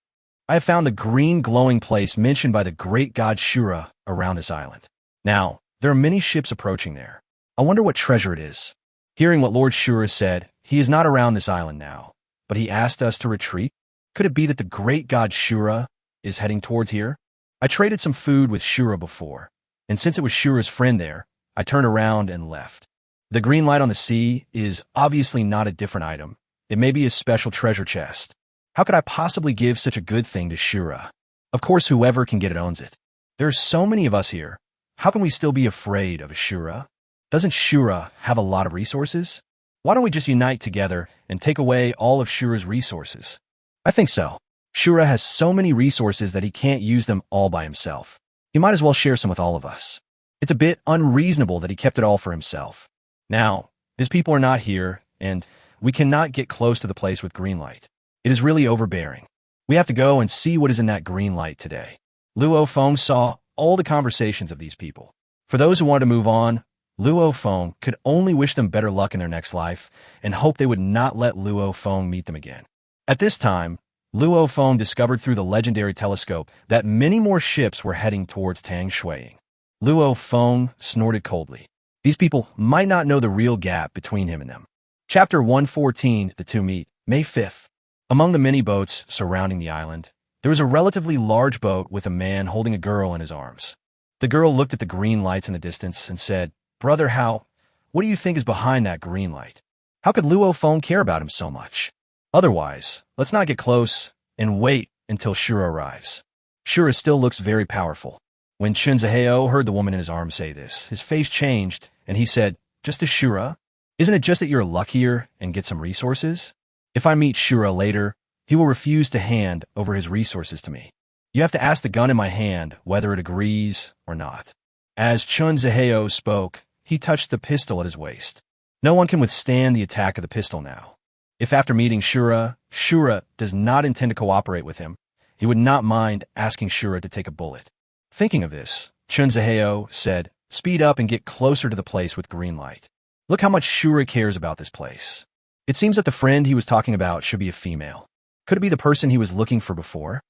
I have found the green glowing place mentioned by the great god Shura around this island. Now, there are many ships approaching there. I wonder what treasure it is. Hearing what Lord Shura said, he is not around this island now, but he asked us to retreat. Could it be that the great god Shura is heading towards here? I traded some food with Shura before, and since it was Shura's friend there, I turned around and left. The green light on the sea is obviously not a different item. It may be a special treasure chest. How could I possibly give such a good thing to Shura? Of course, whoever can get it owns it. There are so many of us here. How can we still be afraid of Shura? Doesn't Shura have a lot of resources? Why don't we just unite together and take away all of Shura's resources? I think so. Shura has so many resources that he can't use them all by himself. He might as well share some with all of us. It's a bit unreasonable that he kept it all for himself. Now, these people are not here, and we cannot get close to the place with green light. It is really overbearing. We have to go and see what is in that green light today. Luo Feng saw all the conversations of these people. For those who wanted to move on, Luo Feng could only wish them better luck in their next life and hope they would not let Luo Feng meet them again. At this time, Luo Feng discovered through the legendary telescope that many more ships were heading towards Tang Shui. Luo Feng snorted coldly. These people might not know the real gap between him and them. Chapter 114, The Two Meet, May 5th. Among the many boats surrounding the island, there was a relatively large boat with a man holding a girl in his arms. The girl looked at the green lights in the distance and said, "Brother Hao, what do you think is behind that green light? How could Luo Feng care about him so much? Otherwise, let's not get close and wait until Shura arrives." Shura still looks very powerful. When Chunzaheo heard the woman in his arms say this, his face changed, and he said, "Just as Shura? Isn't it just that you're luckier and get some resources? If I meet Shura later, he will refuse to hand over his resources to me. You have to ask the gun in my hand whether it agrees or not." As Chunzaheo spoke, he touched the pistol at his waist. No one can withstand the attack of the pistol now. If after meeting Shura, Shura does not intend to cooperate with him, he would not mind asking Shura to take a bullet. Thinking of this, Chunzaheo said, "Speed up and get closer to the place with green light. Look how much Shura cares about this place." It seems that the friend he was talking about should be a female. Could it be the person he was looking for before?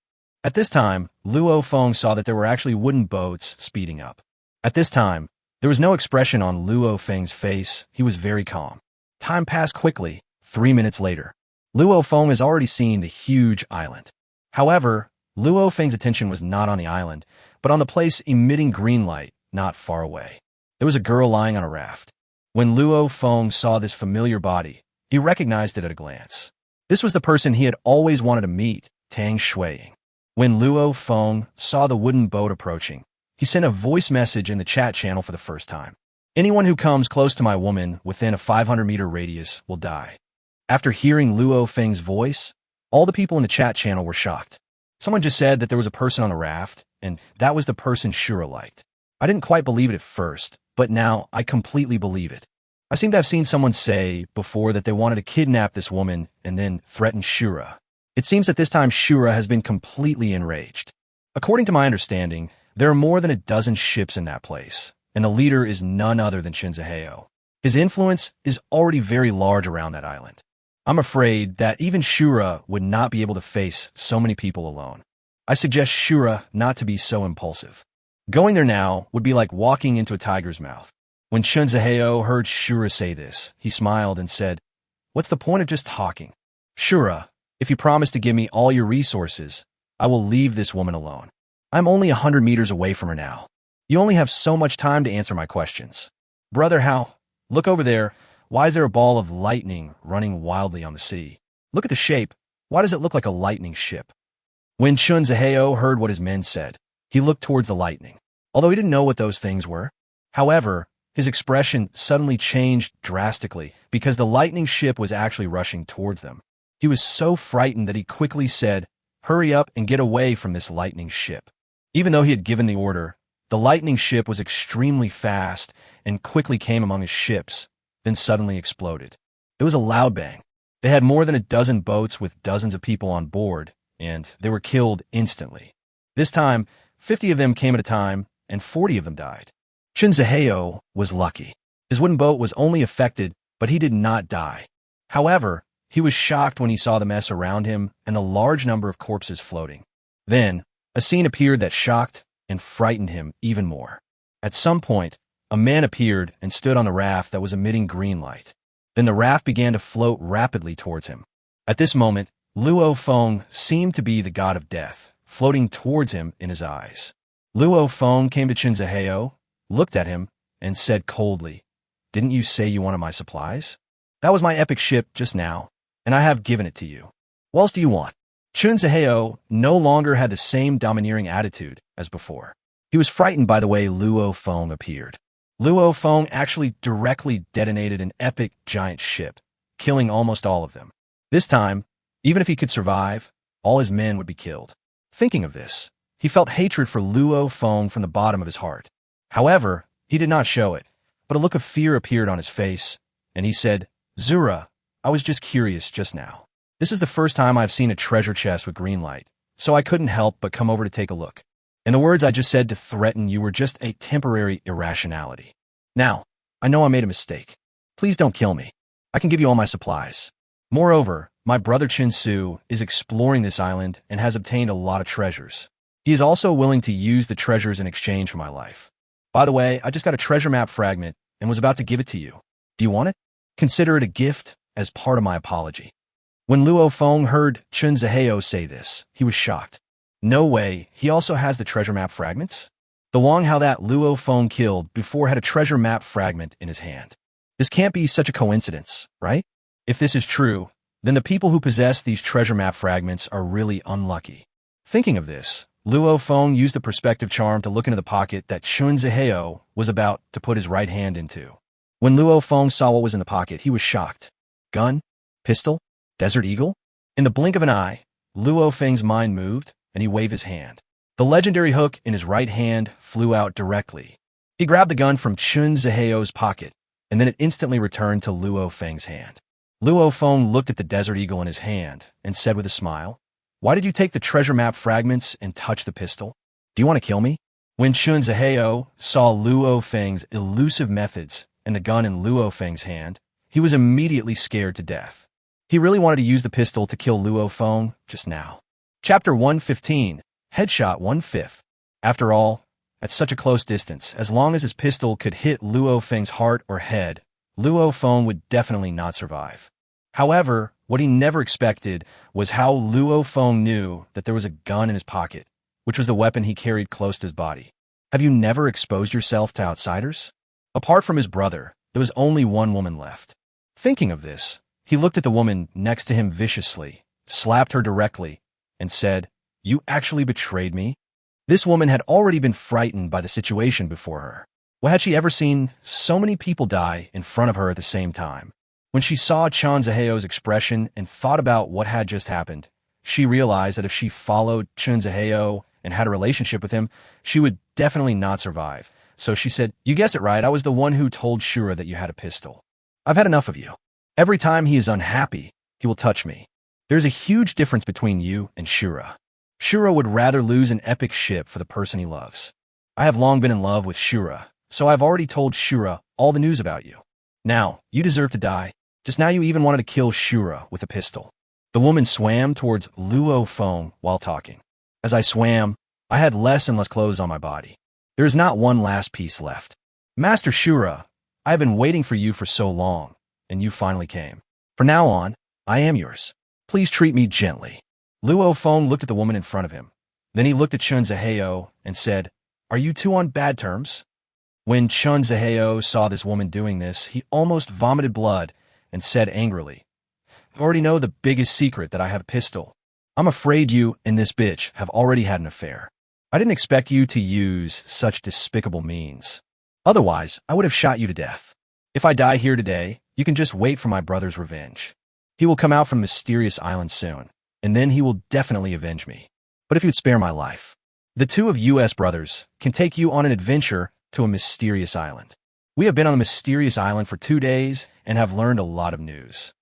At this time, Luo Feng saw that there were actually wooden boats speeding up. At this time, there was no expression on Luo Feng's face. He was very calm. Time passed quickly. 3 minutes later, Luo Feng has already seen the huge island. However, Luo Feng's attention was not on the island, but on the place emitting green light not far away. There was a girl lying on a raft. When Luo Feng saw this familiar body, he recognized it at a glance. This was the person he had always wanted to meet, Tang Shui. When Luo Feng saw the wooden boat approaching, he sent a voice message in the chat channel for the first time. "Anyone who comes close to my woman within a 500-meter radius will die." After hearing Luo Feng's voice, all the people in the chat channel were shocked. Someone just said that there was a person on the raft, and that was the person Shura liked. I didn't quite believe it at first, but now I completely believe it. I seem to have seen someone say before that they wanted to kidnap this woman and then threaten Shura. It seems that this time Shura has been completely enraged. According to my understanding, there are more than a dozen ships in that place, and the leader is none other than Shinzaheo. His influence is already very large around that island. I'm afraid that even Shura would not be able to face so many people alone. I suggest Shura not to be so impulsive. Going there now would be like walking into a tiger's mouth. When Shinzaheo heard Shura say this, he smiled and said, "What's the point of just talking? Shura, if you promise to give me all your resources, I will leave this woman alone. I'm only 100 meters away from her now. You only have so much time to answer my questions. Brother Hao, look over there. Why is there a ball of lightning running wildly on the sea? Look at the shape. Why does it look like a lightning ship?" When Shinzaheo heard what his men said, he looked towards the lightning, although he didn't know what those things were. However, his expression suddenly changed drastically because the lightning ship was actually rushing towards them. He was so frightened that he quickly said, "Hurry up and get away from this lightning ship." Even though he had given the order, the lightning ship was extremely fast and quickly came among his ships, then suddenly exploded. There was a loud bang. They had more than a dozen boats with dozens of people on board, and they were killed instantly. This time, 50 of them came at a time, and 40 of them died. Shinzaheo was lucky. His wooden boat was only affected, but he did not die. However, he was shocked when he saw the mess around him and the large number of corpses floating. Then, a scene appeared that shocked and frightened him even more. At some point, a man appeared and stood on the raft that was emitting green light. Then the raft began to float rapidly towards him. At this moment, Luo Feng seemed to be the god of death, floating towards him in his eyes. Luo Feng came to Shinzaheo, looked at him, and said coldly, "Didn't you say you wanted my supplies? That was my epic ship just now, and I have given it to you. What else do you want?" Shinzaheo no longer had the same domineering attitude as before. He was frightened by the way Luo Feng appeared. Luo Feng actually directly detonated an epic giant ship, killing almost all of them. This time, even if he could survive, all his men would be killed. Thinking of this, he felt hatred for Luo Feng from the bottom of his heart. However, he did not show it, but a look of fear appeared on his face, and he said, "Zura, I was just curious just now. This is the first time I've seen a treasure chest with green light, so I couldn't help but come over to take a look. And the words I just said to threaten you were just a temporary irrationality. Now, I know I made a mistake. Please don't kill me. I can give you all my supplies. Moreover, my brother Chinsu is exploring this island and has obtained a lot of treasures. He is also willing to use the treasures in exchange for my life. By the way, I just got a treasure map fragment and was about to give it to you. Do you want it? Consider it a gift as part of my apology." When Luo Feng heard Shinzaheo say this, he was shocked. No way, he also has the treasure map fragments? The Wang Hao that Luo Feng killed before had a treasure map fragment in his hand. This can't be such a coincidence, right? If this is true, then the people who possess these treasure map fragments are really unlucky. Thinking of this, Luo Feng used the perspective charm to look into the pocket that Shinzaheo was about to put his right hand into. When Luo Feng saw what was in the pocket, he was shocked. Gun? Pistol? Desert Eagle? In the blink of an eye, Luo Feng's mind moved, and he waved his hand. The legendary hook in his right hand flew out directly. He grabbed the gun from Shinzaheo's pocket, and then it instantly returned to Luo Feng's hand. Luo Feng looked at the Desert Eagle in his hand and said with a smile, "Why did you take the treasure map fragments and touch the pistol? Do you want to kill me?" When Shinzaheo saw Luo Feng's elusive methods and the gun in Luo Feng's hand, he was immediately scared to death. He really wanted to use the pistol to kill Luo Feng just now. Chapter 115, Headshot 1/5. After all, at such a close distance, as long as his pistol could hit Luo Feng's heart or head, Luo Feng would definitely not survive. However, what he never expected was how Luo Feng knew that there was a gun in his pocket, which was the weapon he carried close to his body. Have you never exposed yourself to outsiders? Apart from his brother, there was only one woman left. Thinking of this, he looked at the woman next to him viciously, slapped her directly, and said, "You actually betrayed me?" This woman had already been frightened by the situation before her. Why had she ever seen so many people die in front of her at the same time? When she saw Shinzaheo's expression and thought about what had just happened, She realized that if she followed Chun Zaheo and had a relationship with him, she would definitely not survive. So she said, "You guessed it right, I was the one who told Shura that you had a pistol. I've had enough of you. Every time he is unhappy, he will touch me. There's a huge difference between you and Shura. Shura would rather lose an epic ship for the person he loves. I have long been in love with Shura, so I've already told Shura all the news about you. Now, you deserve to die. Just now you even wanted to kill Shura with a pistol." The woman swam towards Luo Feng while talking. As I swam, I had less and less clothes on my body. There is not one last piece left. "Master Shura, I have been waiting for you for so long, and you finally came. From now on, I am yours. Please treat me gently." Luo Feng looked at the woman in front of him. Then he looked at Chun Zaheo and said, "Are you two on bad terms?" When Chun Zaheo saw this woman doing this, he almost vomited blood and said angrily, "I already know the biggest secret, that I have a pistol. I'm afraid you and this bitch have already had an affair. I didn't expect you to use such despicable means. Otherwise, I would have shot you to death. If I die here today, you can just wait for my brother's revenge. He will come out from Mysterious Island soon, and then he will definitely avenge me. But if you'd spare my life, the two of US brothers can take you on an adventure to a mysterious island. We have been on the mysterious island for 2 days and have learned a lot of news."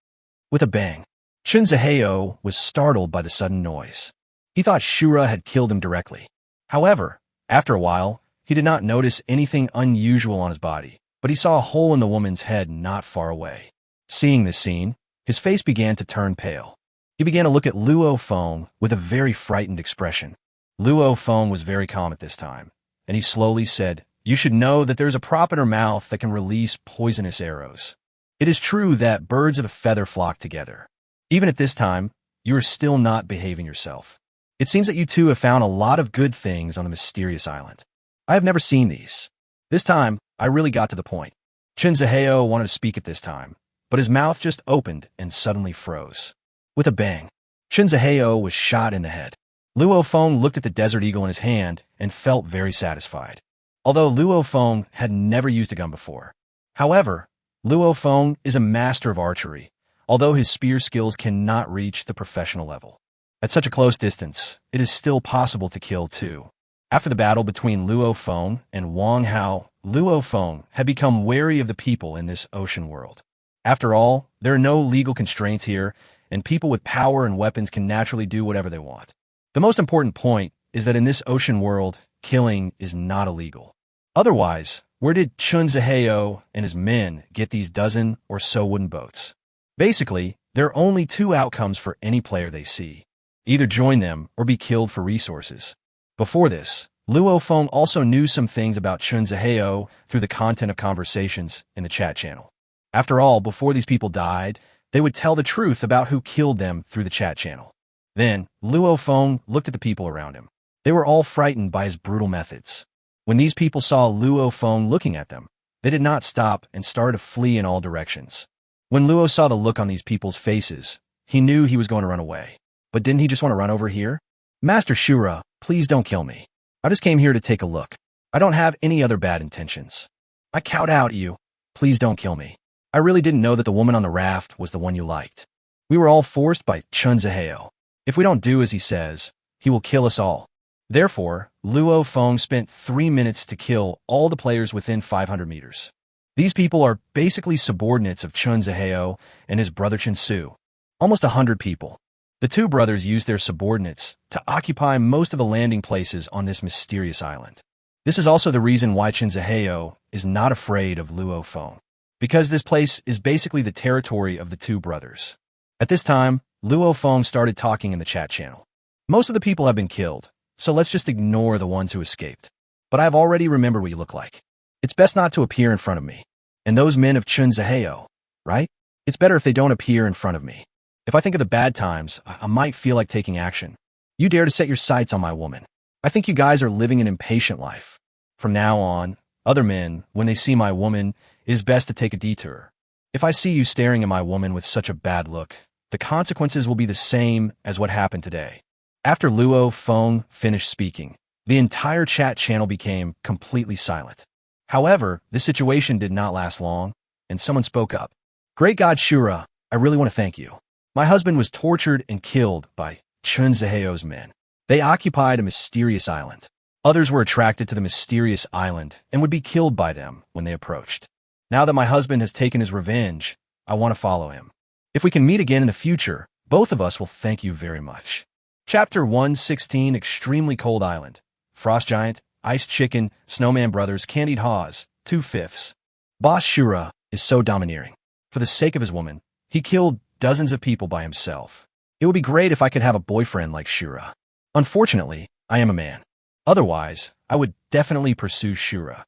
With a bang, Chun Zaheo was startled by the sudden noise. He thought Shura had killed him directly. However, after a while, he did not notice anything unusual on his body, but he saw a hole in the woman's head not far away. Seeing this scene, his face began to turn pale. He began to look at Luo Feng with a very frightened expression. Luo Feng was very calm at this time, and he slowly said, "You should know that there is a prop in her mouth that can release poisonous arrows. It is true that birds of a feather flock together. Even at this time, you are still not behaving yourself. It seems that you two have found a lot of good things on the mysterious island. I have never seen these. This time, I really got to the point." Chun Zaheo wanted to speak at this time, but his mouth just opened and suddenly froze. With a bang, Chun Zaheo was shot in the head. Luo Feng looked at the Desert Eagle in his hand and felt very satisfied. Although Luo Feng had never used a gun before. However, Luo Feng is a master of archery, although his spear skills cannot reach the professional level. At such a close distance, it is still possible to kill too. After the battle between Luo Feng and Wang Hao, Luo Feng had become wary of the people in this ocean world. After all, there are no legal constraints here, and people with power and weapons can naturally do whatever they want. The most important point is that in this ocean world, killing is not illegal. Otherwise, where did Chun Zaheo and his men get these dozen or so wooden boats? Basically, there are only 2 outcomes for any player they see. Either join them or be killed for resources. Before this, Luo Feng also knew some things about Chun Zaheo through the content of conversations in the chat channel. After all, before these people died, they would tell the truth about who killed them through the chat channel. Then, Luo Feng looked at the people around him. They were all frightened by his brutal methods. When these people saw Luo Feng looking at them, they did not stop and started to flee in all directions. When Luo saw the look on these people's faces, he knew he was going to run away. But didn't he just want to run over here? "Master Shura, please don't kill me. I just came here to take a look. I don't have any other bad intentions. I cowed out at you. Please don't kill me. I really didn't know that the woman on the raft was the one you liked. We were all forced by Chun Zaheo. If we don't do as he says, he will kill us all." Therefore, Luo Feng spent 3 minutes to kill all the players within 500 meters. These people are basically subordinates of Chun Zaheo and his brother Chen Su. Almost 100 people. The 2 brothers used their subordinates to occupy most of the landing places on this mysterious island. This is also the reason why Chun Zaheo is not afraid of Luo Feng, because this place is basically the territory of the 2 brothers. At this time, Luo Feng started talking in the chat channel. "Most of the people have been killed, so let's just ignore the ones who escaped. But I've already remembered what you look like. It's best not to appear in front of me. And those men of Chun Zaheo, right? It's better if they don't appear in front of me. If I think of the bad times, I might feel like taking action. You dare to set your sights on my woman. I think you guys are living an impatient life. From now on, other men, when they see my woman, it is best to take a detour. If I see you staring at my woman with such a bad look, the consequences will be the same as what happened today." After Luo Feng finished speaking, the entire chat channel became completely silent. However, this situation did not last long, and someone spoke up. "Great God Shura, I really want to thank you. My husband was tortured and killed by Chun Zaheo's men. They occupied a mysterious island. Others were attracted to the mysterious island and would be killed by them when they approached. Now that my husband has taken his revenge, I want to follow him. If we can meet again in the future, both of us will thank you very much. Chapter 116, Extremely Cold Island. Frost Giant, Iced Chicken, Snowman Brothers, Candied Haws, 2/5. Boss Shura is so domineering. For the sake of his woman, he killed dozens of people by himself. It would be great if I could have a boyfriend like Shura. Unfortunately, I am a man. Otherwise, I would definitely pursue Shura.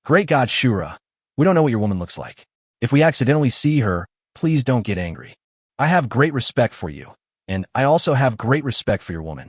Great God, Shura, we don't know what your woman looks like. If we accidentally see her, please don't get angry. I have great respect for you, and I also have great respect for your woman.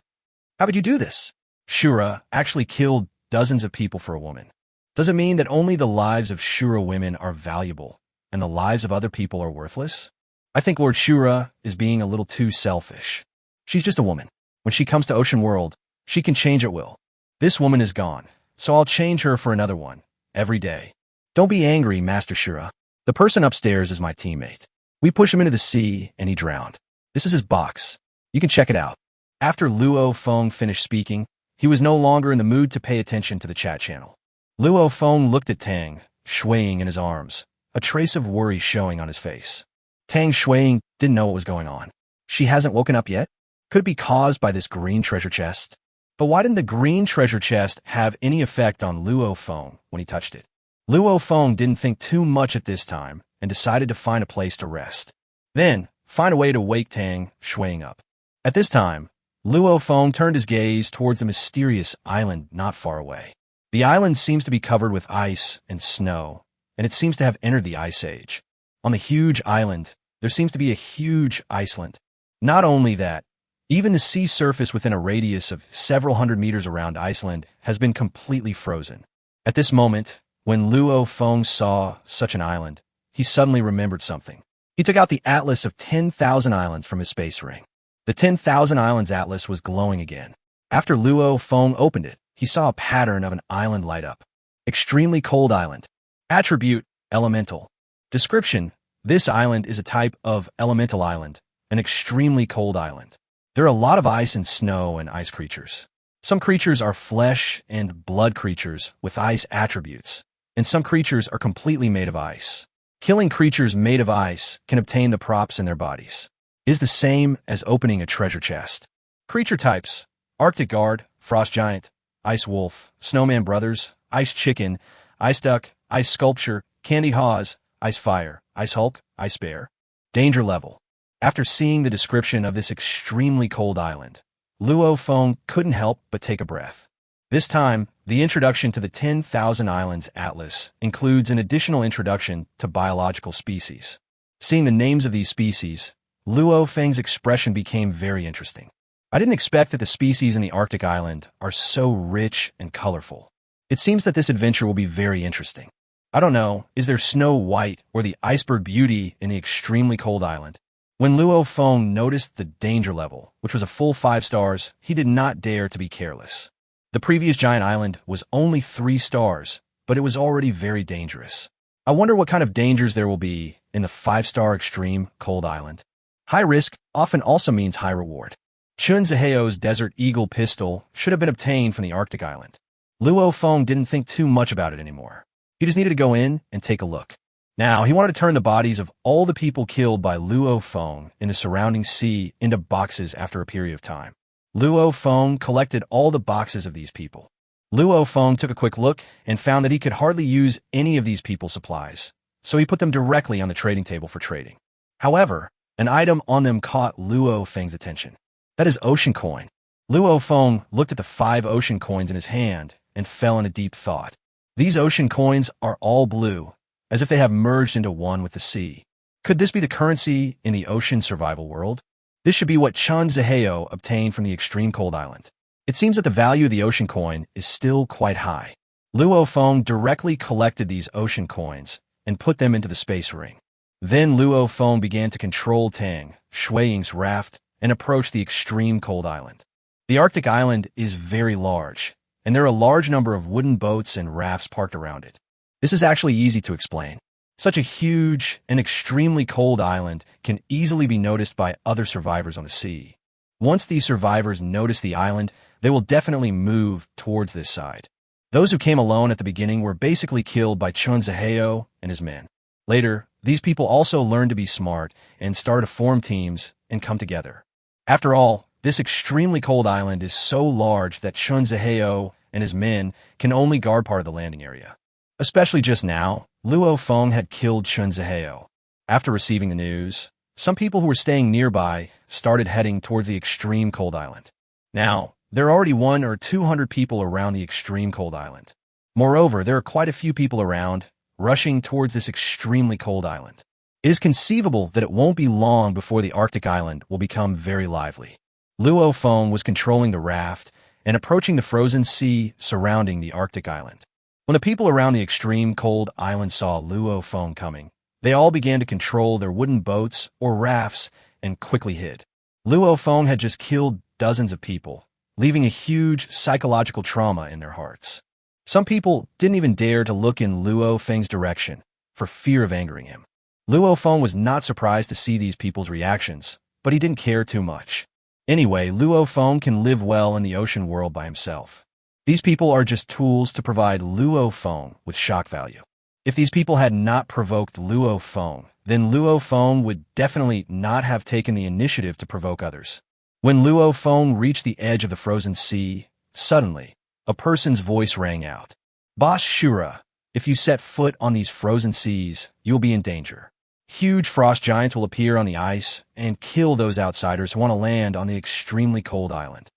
How would you do this? Shura actually killed dozens of people for a woman. Does it mean that only the lives of Shura women are valuable, and the lives of other people are worthless? I think Lord Shura is being a little too selfish. She's just a woman. When she comes to Ocean World, she can change at will. This woman is gone, so I'll change her for another one, every day. Don't be angry, Master Shura. The person upstairs is my teammate. We push him into the sea, and he drowned. This is his box. You can check it out. After Luo Feng finished speaking, he was no longer in the mood to pay attention to the chat channel. Luo Feng looked at Tang, swaying in his arms, a trace of worry showing on his face. Tang swaying didn't know what was going on. She hasn't woken up yet? Could it be caused by this green treasure chest? But why didn't the green treasure chest have any effect on Luo Feng when he touched it? Luo Feng didn't think too much at this time and decided to find a place to rest. Then, find a way to wake Tang, swaying up. At this time, Luo Feng turned his gaze towards the mysterious island not far away. The island seems to be covered with ice and snow, and it seems to have entered the Ice Age. On the huge island, there seems to be a huge iceland. Not only that, even the sea surface within a radius of several hundred meters around Iceland has been completely frozen. At this moment, when Luo Feng saw such an island, he suddenly remembered something. He took out the atlas of 10,000 islands from his space ring. The 10,000 islands atlas was glowing again. After Luo Feng opened it, he saw a pattern of an island light up. Extremely cold island. Attribute, elemental. Description, this island is a type of elemental island, an extremely cold island. There are a lot of ice and snow and ice creatures. Some creatures are flesh and blood creatures with ice attributes, and some creatures are completely made of ice. Killing creatures made of ice can obtain the props in their bodies. It is the same as opening a treasure chest. Creature types: Arctic Guard, Frost Giant, Ice Wolf, Snowman Brothers, Ice Chicken, Ice Duck, Ice Sculpture, Candy Haws, Ice Fire, Ice Hulk, Ice Bear. Danger level. After seeing the description of this extremely cold island, Luo Feng couldn't help but take a breath. This time, the introduction to the 10,000 Islands Atlas includes an additional introduction to biological species. Seeing the names of these species, Luo Feng's expression became very interesting. I didn't expect that the species in the Arctic island are so rich and colorful. It seems that this adventure will be very interesting. I don't know, is there Snow White or the iceberg beauty in the extremely cold island? When Luo Feng noticed the danger level, which was a full 5 stars, he did not dare to be careless. The previous giant island was only 3 stars, but it was already very dangerous. I wonder what kind of dangers there will be in the 5-star extreme cold island. High risk often also means high reward. Chun Zaheo's Desert Eagle pistol should have been obtained from the Arctic island. Luo Feng didn't think too much about it anymore. He just needed to go in and take a look. Now, he wanted to turn the bodies of all the people killed by Luo Feng in the surrounding sea into boxes after a period of time. Luo Feng collected all the boxes of these people. Luo Feng took a quick look and found that he could hardly use any of these people's supplies, so he put them directly on the trading table for trading. However, an item on them caught Luo Feng's attention. That is ocean coin. Luo Feng looked at the 5 ocean coins in his hand and fell in a deep thought. These ocean coins are all blue, as if they have merged into one with the sea. Could this be the currency in the ocean survival world? This should be what Chun Zaheo obtained from the extreme cold island. It seems that the value of the ocean coin is still quite high. Luo Feng directly collected these ocean coins and put them into the space ring. Then Luo Feng began to control Tang, Shui's raft, and approach the extreme cold island. The Arctic island is very large, and there are a large number of wooden boats and rafts parked around it. This is actually easy to explain. Such a huge and extremely cold island can easily be noticed by other survivors on the sea. Once these survivors notice the island, they will definitely move towards this side. Those who came alone at the beginning were basically killed by Chun Zaheo and his men. Later, these people also learned to be smart and started to form teams and come together. After all, this extremely cold island is so large that Chun Zaheo and his men can only guard part of the landing area. Especially just now, Luo Feng had killed Chun Zaheo. After receiving the news, some people who were staying nearby started heading towards the extreme cold island. Now, there are already 100 or 200 people around the extreme cold island. Moreover, there are quite a few people around, rushing towards this extremely cold island. It is conceivable that it won't be long before the Arctic island will become very lively. Luo Feng was controlling the raft and approaching the frozen sea surrounding the Arctic island. When the people around the extreme cold island saw Luo Feng coming, they all began to control their wooden boats or rafts and quickly hid. Luo Feng had just killed dozens of people, leaving a huge psychological trauma in their hearts. Some people didn't even dare to look in Luo Feng's direction for fear of angering him. Luo Feng was not surprised to see these people's reactions, but he didn't care too much. Anyway, Luo Feng can live well in the ocean world by himself. These people are just tools to provide Luo Feng with shock value. If these people had not provoked Luo Feng, then Luo Feng would definitely not have taken the initiative to provoke others. When Luo Feng reached the edge of the frozen sea, suddenly, a person's voice rang out. Boss Shura, if you set foot on these frozen seas, you will be in danger. Huge frost giants will appear on the ice and kill those outsiders who want to land on the extremely cold island.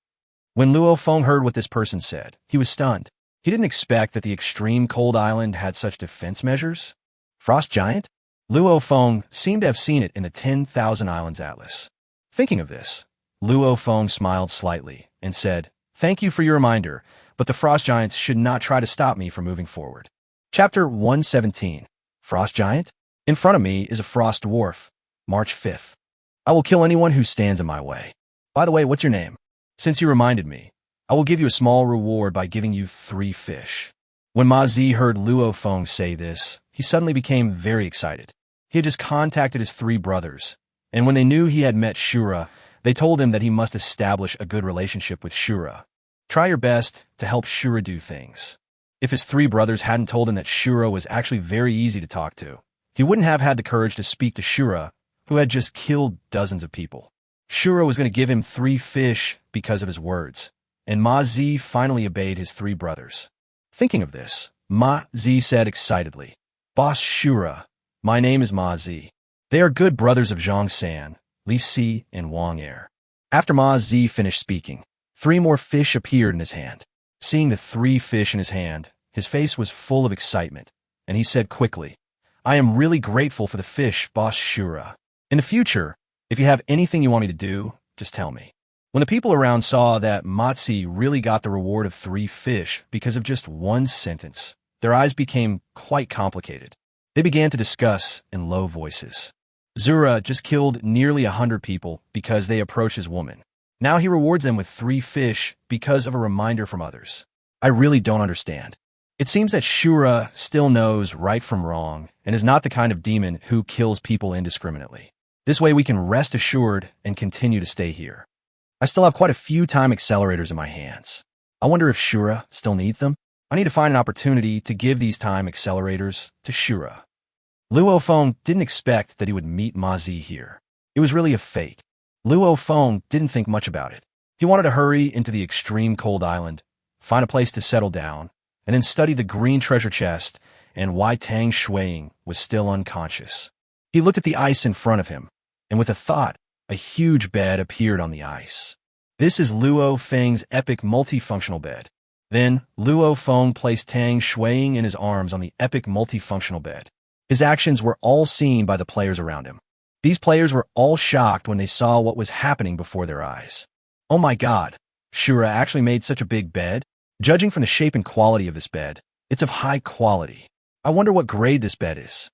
When Luo Feng heard what this person said, he was stunned. He didn't expect that the extreme cold island had such defense measures. Frost giant? Luo Feng seemed to have seen it in the 10,000 Islands Atlas. Thinking of this, Luo Feng smiled slightly and said, "Thank you for your reminder, but the frost giants should not try to stop me from moving forward." Chapter 117. Frost Giant? In front of me is a frost dwarf. March 5th. I will kill anyone who stands in my way. By the way, what's your name? Since you reminded me, I will give you a small reward by giving you 3 fish. When Ma Zi heard Luo Feng say this, he suddenly became very excited. He had just contacted his 3 brothers, and when they knew he had met Shura, they told him that he must establish a good relationship with Shura. Try your best to help Shura do things. If his 3 brothers hadn't told him that Shura was actually very easy to talk to, he wouldn't have had the courage to speak to Shura, who had just killed dozens of people. Shura was going to give him 3 fish because of his words, and Ma Zi finally obeyed his 3 brothers. Thinking of this, Ma Zi said excitedly, "Boss Shura, my name is Ma Zi. They are good brothers of Zhang San, Li Si, and Wang Er." After Ma Zi finished speaking, 3 more fish appeared in his hand. Seeing the 3 fish in his hand, his face was full of excitement, and he said quickly, "I am really grateful for the fish, Boss Shura. In the future, if you have anything you want me to do, just tell me." When the people around saw that Matzi really got the reward of 3 fish because of just 1 sentence, their eyes became quite complicated. They began to discuss in low voices. Zura just killed nearly 100 people because they approached his woman. Now he rewards them with 3 fish because of a reminder from others. I really don't understand. It seems that Shura still knows right from wrong and is not the kind of demon who kills people indiscriminately. This way we can rest assured and continue to stay here. I still have quite a few time accelerators in my hands. I wonder if Shura still needs them. I need to find an opportunity to give these time accelerators to Shura. Luo Feng didn't expect that he would meet Ma Zi here. It was really a fate. Luo Feng didn't think much about it. He wanted to hurry into the extreme cold island, find a place to settle down, and then study the green treasure chest and why Tang Shui was still unconscious. He looked at the ice in front of him, and with a thought, a huge bed appeared on the ice. This is Luo Feng's epic multifunctional bed. Then, Luo Feng placed Tang Shui in his arms on the epic multifunctional bed. His actions were all seen by the players around him. These players were all shocked when they saw what was happening before their eyes. Oh my god, Shura actually made such a big bed? Judging from the shape and quality of this bed, it's of high quality. I wonder what grade this bed is.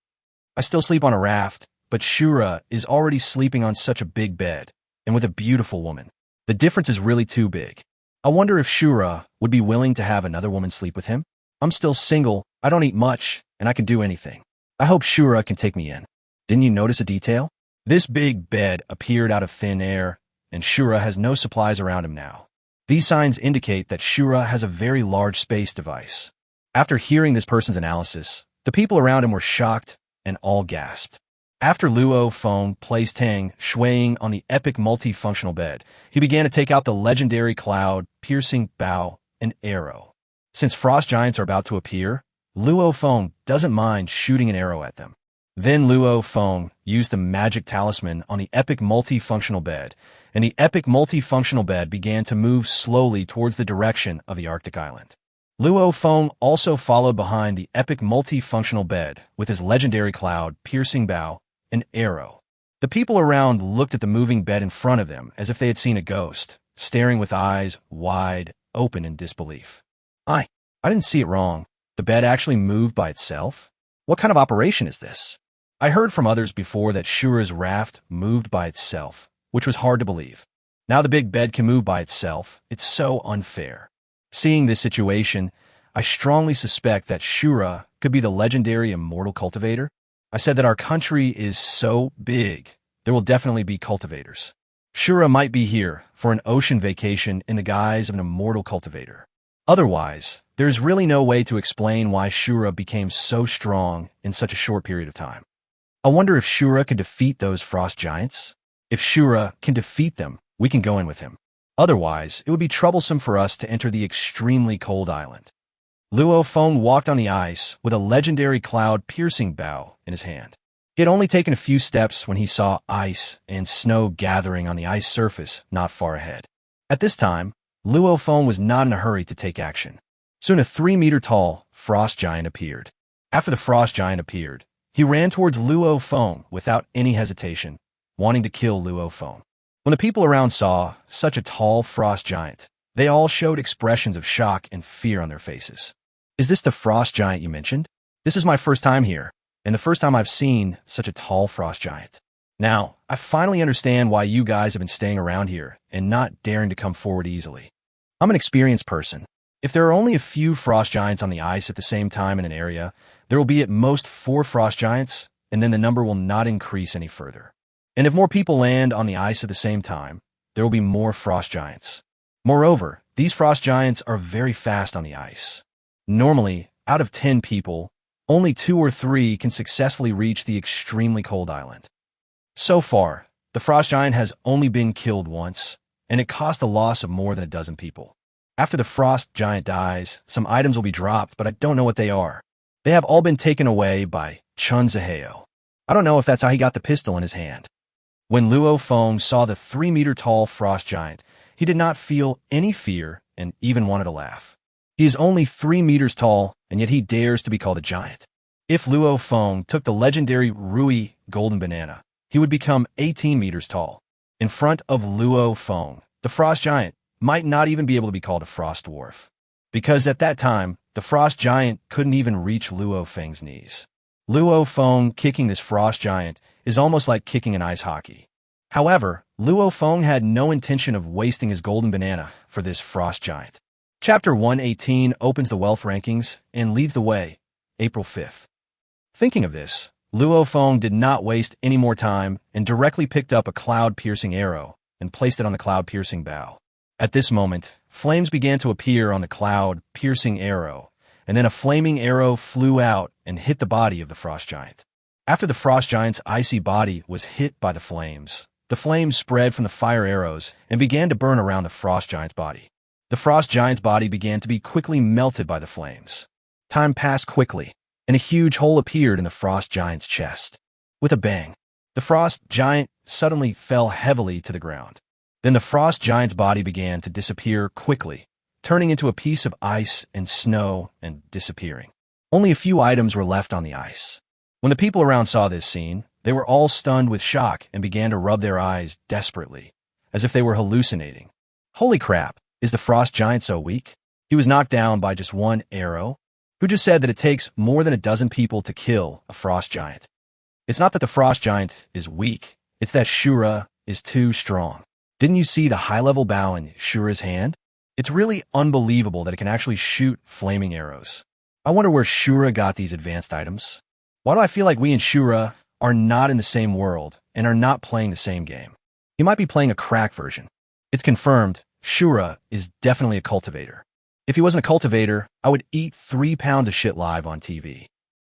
I still sleep on a raft, but Shura is already sleeping on such a big bed, and with a beautiful woman. The difference is really too big. I wonder if Shura would be willing to have another woman sleep with him. I'm still single, I don't eat much, and I can do anything. I hope Shura can take me in. Didn't you notice a detail? This big bed appeared out of thin air, and Shura has no supplies around him now. These signs indicate that Shura has a very large space device. After hearing this person's analysis, the people around him were shocked and all gasped. After Luo Feng placed Tang Shuiing on the epic multifunctional bed, he began to take out the legendary cloud, piercing bow, and arrow. Since frost giants are about to appear, Luo Feng doesn't mind shooting an arrow at them. Then Luo Feng used the magic talisman on the epic multifunctional bed, and the epic multifunctional bed began to move slowly towards the direction of the Arctic island. Luo Feng also followed behind the epic multifunctional bed with his legendary cloud, piercing bow, and arrow. The people around looked at the moving bed in front of them as if they had seen a ghost, staring with eyes wide open in disbelief. I didn't see it wrong. The bed actually moved by itself? What kind of operation is this? I heard from others before that Shura's raft moved by itself, which was hard to believe. Now the big bed can move by itself. It's so unfair. Seeing this situation, I strongly suspect that Shura could be the legendary immortal cultivator. I said that our country is so big, there will definitely be cultivators. Shura might be here for an ocean vacation in the guise of an immortal cultivator. Otherwise, there's really no way to explain why Shura became so strong in such a short period of time. I wonder if Shura can defeat those frost giants. If Shura can defeat them, we can go in with him. Otherwise, it would be troublesome for us to enter the extremely cold island. Luo Feng walked on the ice with a legendary cloud-piercing bow in his hand. He had only taken a few steps when he saw ice and snow gathering on the ice surface not far ahead. At this time, Luo Feng was not in a hurry to take action. Soon a 3-meter-tall frost giant appeared. After the frost giant appeared, he ran towards Luo Feng without any hesitation, wanting to kill Luo Feng. When the people around saw such a tall frost giant, they all showed expressions of shock and fear on their faces. Is this the frost giant you mentioned? This is my first time here, and the first time I've seen such a tall frost giant. Now, I finally understand why you guys have been staying around here and not daring to come forward easily. I'm an experienced person. If there are only a few frost giants on the ice at the same time in an area, there will be at most 4 frost giants, and then the number will not increase any further. And if more people land on the ice at the same time, there will be more frost giants. Moreover, these frost giants are very fast on the ice. Normally, out of 10 people, only 2 or 3 can successfully reach the extremely cold island. So far, the frost giant has only been killed once, and it cost the loss of more than a dozen people. After the frost giant dies, some items will be dropped, but I don't know what they are. They have all been taken away by Chun Zaheo. I don't know if that's how he got the pistol in his hand. When Luo Feng saw the 3-meter-tall frost giant, he did not feel any fear and even wanted to laugh. He is only 3 meters tall, and yet he dares to be called a giant. If Luo Feng took the legendary Rui golden banana, he would become 18 meters tall. In front of Luo Feng, the frost giant might not even be able to be called a frost dwarf, because at that time, the frost giant couldn't even reach Luo Feng's knees. Luo Feng kicking this frost giant is almost like kicking an ice hockey. However, Luo Feng had no intention of wasting his golden banana for this frost giant. Chapter 118 opens the wealth rankings and leads the way, April 5th. Thinking of this, Luo Feng did not waste any more time and directly picked up a cloud-piercing arrow and placed it on the cloud-piercing bow. At this moment, flames began to appear on the cloud-piercing arrow, and then a flaming arrow flew out and hit the body of the frost giant. After the frost giant's icy body was hit by the flames spread from the fire arrows and began to burn around the frost giant's body. The frost giant's body began to be quickly melted by the flames. Time passed quickly, and a huge hole appeared in the frost giant's chest. With a bang, the frost giant suddenly fell heavily to the ground. Then the frost giant's body began to disappear quickly, turning into a piece of ice and snow and disappearing. Only a few items were left on the ice. When the people around saw this scene, they were all stunned with shock and began to rub their eyes desperately, as if they were hallucinating. Holy crap, is the frost giant so weak? He was knocked down by just 1 arrow? Who just said that it takes more than a dozen people to kill a frost giant? It's not that the frost giant is weak, it's that Shura is too strong. Didn't you see the high-level bow in Shura's hand? It's really unbelievable that it can actually shoot flaming arrows. I wonder where Shura got these advanced items. Why do I feel like we and Shura are not in the same world and are not playing the same game? He might be playing a crack version. It's confirmed, Shura is definitely a cultivator. If he wasn't a cultivator, I would eat 3 pounds of shit live on TV.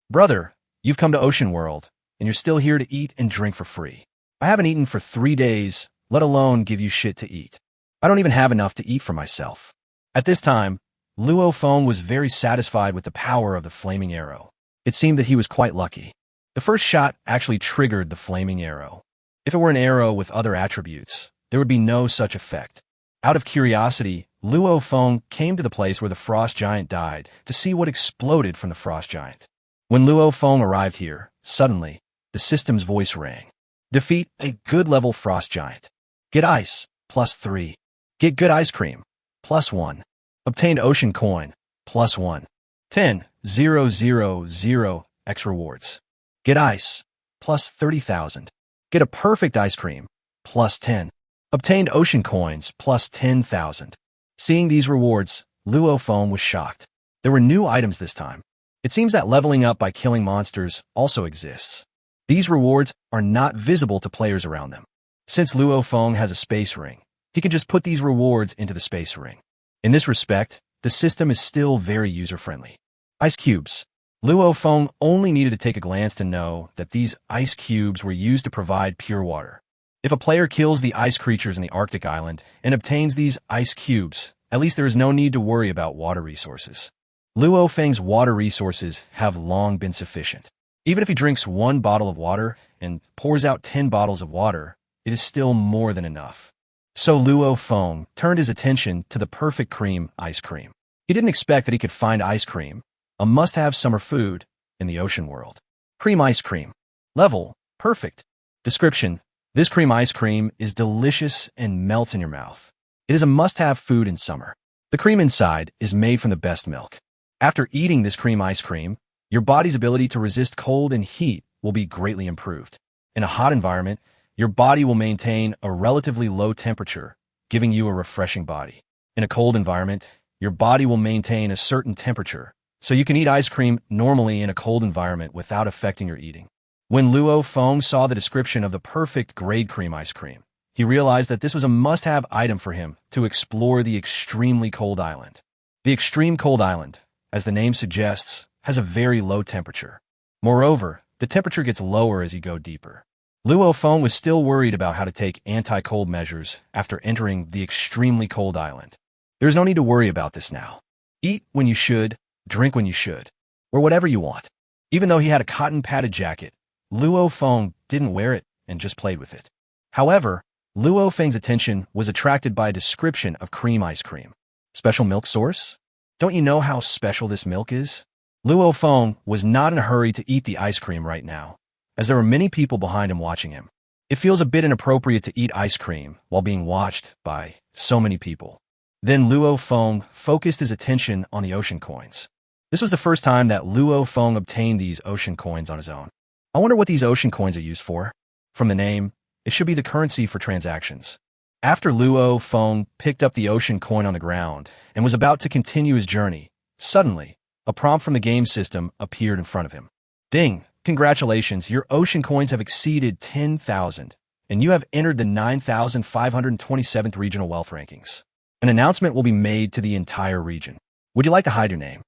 Brother, you've come to Ocean World, and you're still here to eat and drink for free. I haven't eaten for 3 days, let alone give you shit to eat. I don't even have enough to eat for myself. At this time, Luo Feng was very satisfied with the power of the flaming arrow. It seemed that he was quite lucky. The first shot actually triggered the flaming arrow. If it were an arrow with other attributes, there would be no such effect. Out of curiosity, Luo Feng came to the place where the frost giant died to see what exploded from the frost giant. When Luo Feng arrived here, suddenly, the system's voice rang. Defeat a good level frost giant. Get ice, +3. Get good ice cream, +1. Obtained ocean coin, +1. 10,000 X rewards. Get ice, +30,000. Get a perfect ice cream, +10. Obtained ocean coins, +10,000. Seeing these rewards, Luo Feng was shocked. There were new items this time. It seems that leveling up by killing monsters also exists. These rewards are not visible to players around them. Since Luo Feng has a space ring, he can just put these rewards into the space ring. In this respect, the system is still very user-friendly. Ice cubes. Luo Feng only needed to take a glance to know that these ice cubes were used to provide pure water. If a player kills the ice creatures in the Arctic island and obtains these ice cubes, at least there is no need to worry about water resources. Luo Feng's water resources have long been sufficient. Even if he drinks 1 bottle of water and pours out 10 bottles of water, it is still more than enough. So Luo Feng turned his attention to the perfect cream ice cream. He didn't expect that he could find ice cream, a must-have summer food, in the ocean world. Cream ice cream. Level, perfect. Description, this cream ice cream is delicious and melts in your mouth. It is a must-have food in summer. The cream inside is made from the best milk. After eating this cream ice cream, your body's ability to resist cold and heat will be greatly improved. In a hot environment, your body will maintain a relatively low temperature, giving you a refreshing body. In a cold environment, your body will maintain a certain temperature, so you can eat ice cream normally in a cold environment without affecting your eating. When Luo Feng saw the description of the perfect grade cream ice cream, he realized that this was a must-have item for him to explore the extremely cold island. The extreme cold island, as the name suggests, has a very low temperature. Moreover, the temperature gets lower as you go deeper. Luo Feng was still worried about how to take anti-cold measures after entering the extremely cold island. There is no need to worry about this now. Eat when you should, drink when you should, or whatever you want. Even though he had a cotton padded jacket, Luo Feng didn't wear it and just played with it. However, Luo Feng's attention was attracted by a description of cream ice cream. Special milk source? Don't you know how special this milk is? Luo Feng was not in a hurry to eat the ice cream right now, as there were many people behind him watching him. It feels a bit inappropriate to eat ice cream while being watched by so many people. Then Luo Feng focused his attention on the ocean coins. This was the first time that Luo Feng obtained these ocean coins on his own. I wonder what these ocean coins are used for. From the name, it should be the currency for transactions. After Luo Feng picked up the ocean coin on the ground and was about to continue his journey, suddenly, a prompt from the game system appeared in front of him. Ding! Congratulations, your ocean coins have exceeded 10,000, and you have entered the 9,527th regional wealth rankings. An announcement will be made to the entire region. Would you like to hide your name?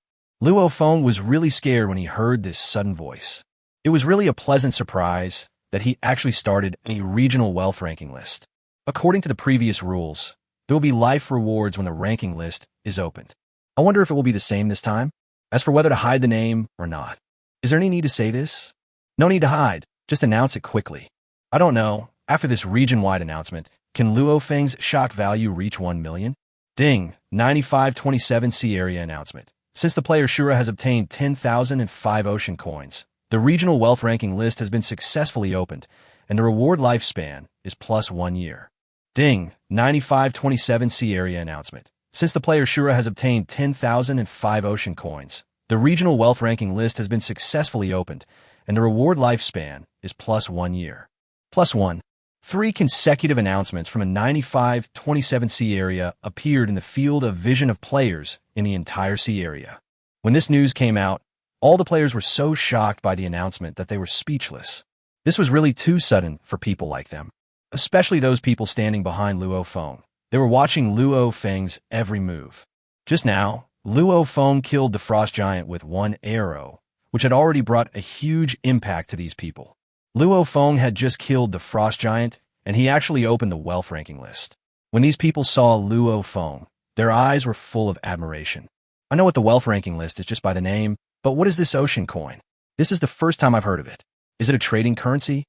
Luo Feng was really scared when he heard this sudden voice. It was really a pleasant surprise that he actually started a regional wealth ranking list. According to the previous rules, there will be life rewards when the ranking list is opened. I wonder if it will be the same this time? As for whether to hide the name or not, is there any need to say this? No need to hide, just announce it quickly. I don't know, after this region-wide announcement, can Luo Feng's shock value reach 1 million? Ding, 9527 Sea Area announcement. Since the player Shura has obtained 10,005 ocean coins, the regional wealth ranking list has been successfully opened, and the reward lifespan is +1 year. Ding, 9527 Sea Area announcement. Since the player Shura has obtained 10,005 ocean coins, the regional wealth ranking list has been successfully opened, and the reward lifespan is +1 year. +1. 3 consecutive announcements from a 9527 Sea Area appeared in the field of vision of players in the entire Sea Area. When this news came out, all the players were so shocked by the announcement that they were speechless. This was really too sudden for people like them. especially those people standing behind Luo Feng. They were watching Luo Feng's every move. Just now, Luo Feng killed the frost giant with one arrow, which had already brought a huge impact to these people. Luo Feng had just killed the frost giant, and he actually opened the wealth ranking list. When these people saw Luo Feng, their eyes were full of admiration. I know what the wealth ranking list is just by the name, but what is this ocean coin? This is the first time I've heard of it. Is it a trading currency?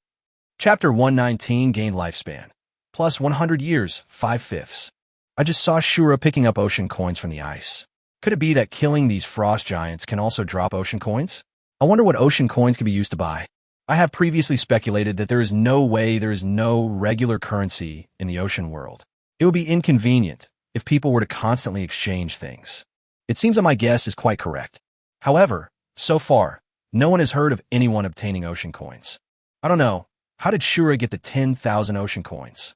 Chapter 119, Gained Lifespan. Plus 100 years, 5/5. I just saw Shura picking up ocean coins from the ice. Could it be that killing these frost giants can also drop ocean coins? I wonder what ocean coins can be used to buy. I have previously speculated that there is no way there is no regular currency in the ocean world. It would be inconvenient if people were to constantly exchange things. It seems that my guess is quite correct. However, so far, no one has heard of anyone obtaining ocean coins. I don't know. How did Shura get the 10,000 ocean coins?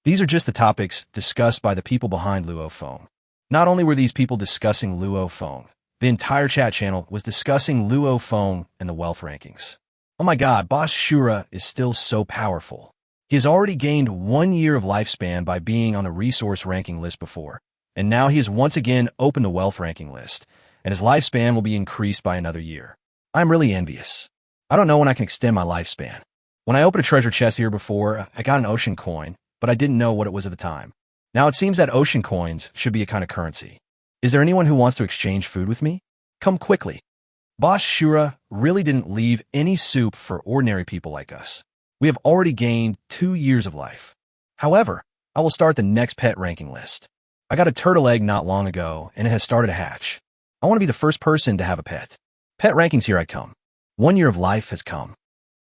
These are just the topics discussed by the people behind Luo Feng. Not only were these people discussing Luo Feng, the entire chat channel was discussing Luo Feng and the wealth rankings. Oh my god, Boss Shura is still so powerful. He has already gained 1 year of lifespan by being on the resource ranking list before, and now he has once again opened the wealth ranking list, and his lifespan will be increased by another year. I'm really envious. I don't know when I can extend my lifespan. When I opened a treasure chest here before, I got an ocean coin, but I didn't know what it was at the time. Now it seems that ocean coins should be a kind of currency. Is there anyone who wants to exchange food with me? Come quickly. Boss Shura really didn't leave any soup for ordinary people like us. We have already gained 2 years of life. However, I will start the next pet ranking list. I got a turtle egg not long ago, and it has started to hatch. I want to be the first person to have a pet. Pet rankings, here I come. 1 year of life has come.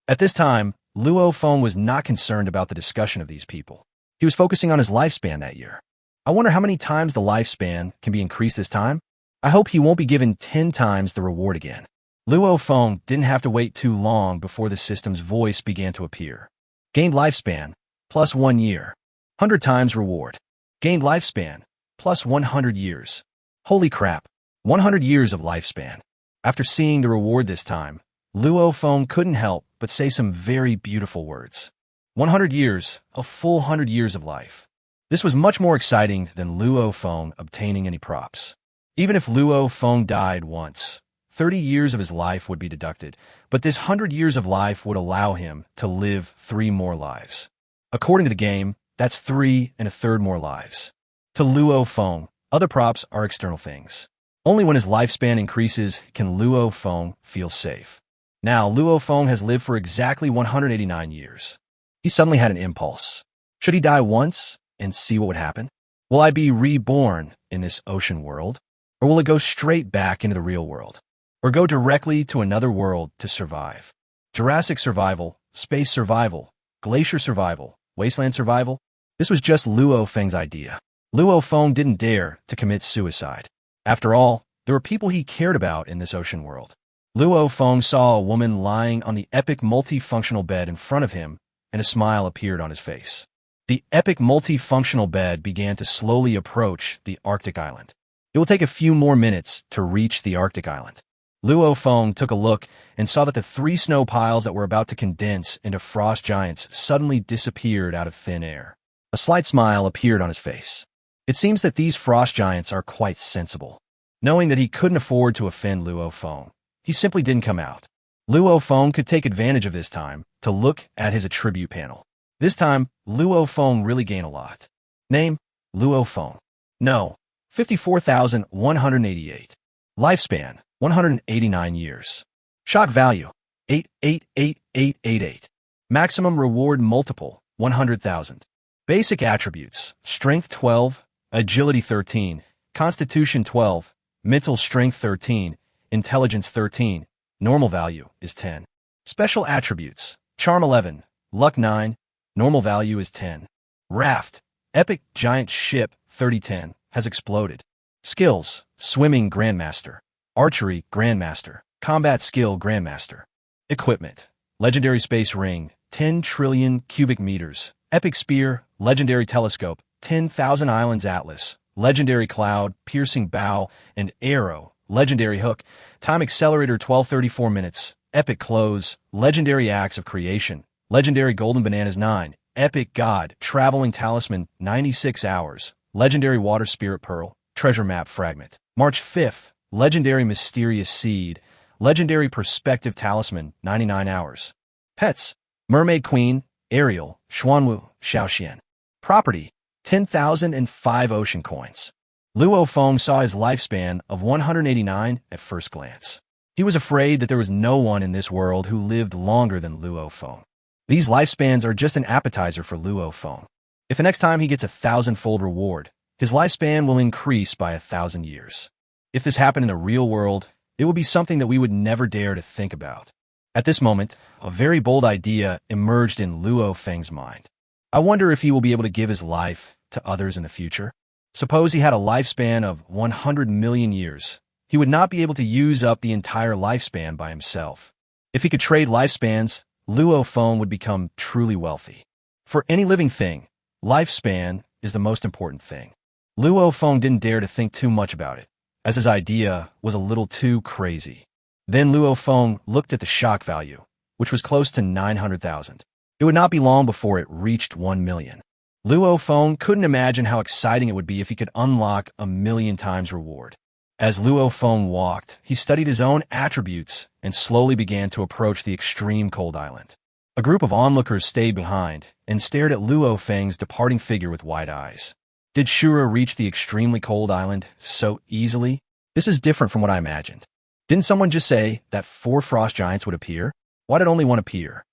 At this time, Luo Feng was not concerned about the discussion of these people. He was focusing on his lifespan that year. I wonder how many times the lifespan can be increased this time? I hope he won't be given 10 times the reward again. Luo Feng didn't have to wait too long before the system's voice began to appear. Gained lifespan, plus 1 year. 100 times reward. Gained lifespan, plus 100 years. Holy crap, 100 years of lifespan. After seeing the reward this time, Luo Feng couldn't help but say some very beautiful words. 100 years, a full 100 years of life. This was much more exciting than Luo Feng obtaining any props. Even if Luo Feng died once, 30 years of his life would be deducted, but this 100 years of life would allow him to live 3 more lives. According to the game, that's 3 1/3 more lives. To Luo Feng, other props are external things. Only when his lifespan increases can Luo Feng feel safe. Now, Luo Feng has lived for exactly 189 years. He suddenly had an impulse. Should he die once and see what would happen? Will I be reborn in this ocean world? Or will it go straight back into the real world? Or go directly to another world to survive? Jurassic survival, space survival, glacier survival, wasteland survival? This was just Luo Feng's idea. Luo Feng didn't dare to commit suicide. After all, there were people he cared about in this ocean world. Luo Feng saw a woman lying on the epic multifunctional bed in front of him, and a smile appeared on his face. The epic multifunctional bed began to slowly approach the Arctic island. It will take a few more minutes to reach the Arctic island. Luo Feng took a look and saw that the 3 snow piles that were about to condense into frost giants suddenly disappeared out of thin air. A slight smile appeared on his face. It seems that these frost giants are quite sensible. Knowing that he couldn't afford to offend Luo Feng, he simply didn't come out. Luo Feng could take advantage of this time to look at his attribute panel. This time, Luo Feng really gained a lot. Name, Luo Feng. No, 54,188. Lifespan, 189 years. Shock value, 888888. Maximum reward multiple, 100,000. Basic attributes, Strength 12, Agility 13, Constitution 12, Mental Strength 13, Intelligence 13, normal value is 10. Special attributes, Charm 11, Luck 9, normal value is 10. Raft, Epic Giant Ship 3010, has exploded. Skills, Swimming Grandmaster, Archery Grandmaster, Combat Skill Grandmaster. Equipment, Legendary Space Ring, 10 trillion cubic meters, Epic Spear, Legendary Telescope, 10,000 Islands Atlas, Legendary Cloud, Piercing Bow, and Arrow, Legendary Hook, Time Accelerator 1234 minutes, Epic Clothes, Legendary Acts of Creation, Legendary Golden Bananas 9, epic god, traveling talisman, 96 hours, legendary water spirit pearl, treasure map fragment. March 5th, legendary mysterious seed, legendary perspective talisman, 99 hours. Pets, Mermaid Queen, Ariel, Xuanwu, Xiaoxian. Property, 10,005 ocean coins. Luo Feng saw his lifespan of 189 at first glance. He was afraid that there was no one in this world who lived longer than Luo Feng. These lifespans are just an appetizer for Luo Feng. If the next time he gets a thousandfold reward, his lifespan will increase by 1,000 years. If this happened in the real world, it would be something that we would never dare to think about. At this moment, a very bold idea emerged in Luo Feng's mind. I wonder if he will be able to give his life to others in the future. Suppose he had a lifespan of 100 million years. He would not be able to use up the entire lifespan by himself. If he could trade lifespans, Luo Feng would become truly wealthy. For any living thing, lifespan is the most important thing. Luo Feng didn't dare to think too much about it, as his idea was a little too crazy. Then Luo Feng looked at the shock value, which was close to 900,000. It would not be long before it reached 1 million. Luo Feng couldn't imagine how exciting it would be if he could unlock 1,000,000 times reward. As Luo Feng walked, he studied his own attributes and slowly began to approach the extreme cold island. A group of onlookers stayed behind and stared at Luo Feng's departing figure with wide eyes. Did Shura reach the extremely cold island so easily? This is different from what I imagined. Didn't someone just say that 4 frost giants would appear? Why did only one appear?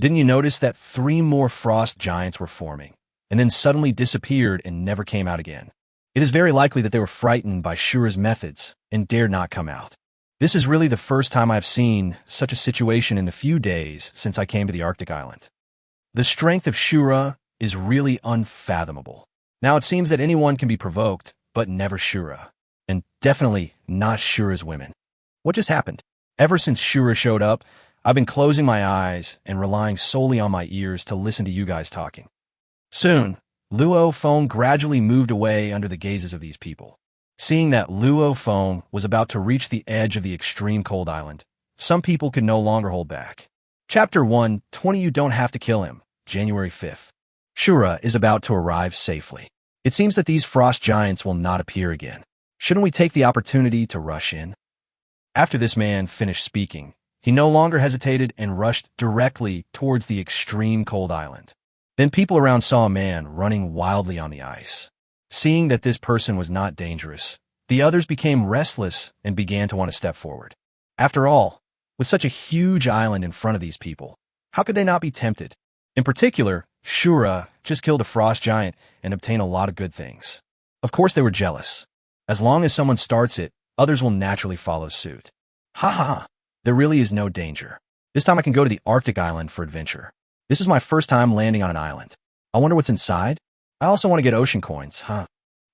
Didn't you notice that 3 more frost giants were forming, and then suddenly disappeared and never came out again? It is very likely that they were frightened by Shura's methods and dared not come out. This is really the first time I've seen such a situation in the few days since I came to the Arctic island. The strength of Shura is really unfathomable. Now it seems that anyone can be provoked, but never Shura. And definitely not Shura's women. What just happened? Ever since Shura showed up, I've been closing my eyes and relying solely on my ears to listen to you guys talking. Soon, Luo Feng gradually moved away under the gazes of these people. Seeing that Luo Feng was about to reach the edge of the extreme cold island, some people could no longer hold back. Chapter 1, 20 You Don't Have to Kill Him, January 5th. Shura is about to arrive safely. It seems that these frost giants will not appear again. Shouldn't we take the opportunity to rush in? After this man finished speaking, he no longer hesitated and rushed directly towards the extreme cold island. Then people around saw a man running wildly on the ice. Seeing that this person was not dangerous, the others became restless and began to want to step forward. After all, with such a huge island in front of these people, how could they not be tempted? In particular, Shura just killed a frost giant and obtained a lot of good things. Of course they were jealous. As long as someone starts it, others will naturally follow suit. Ha ha ha, there really is no danger. This time I can go to the Arctic island for adventure. This is my first time landing on an island. I wonder what's inside? I also want to get ocean coins, huh?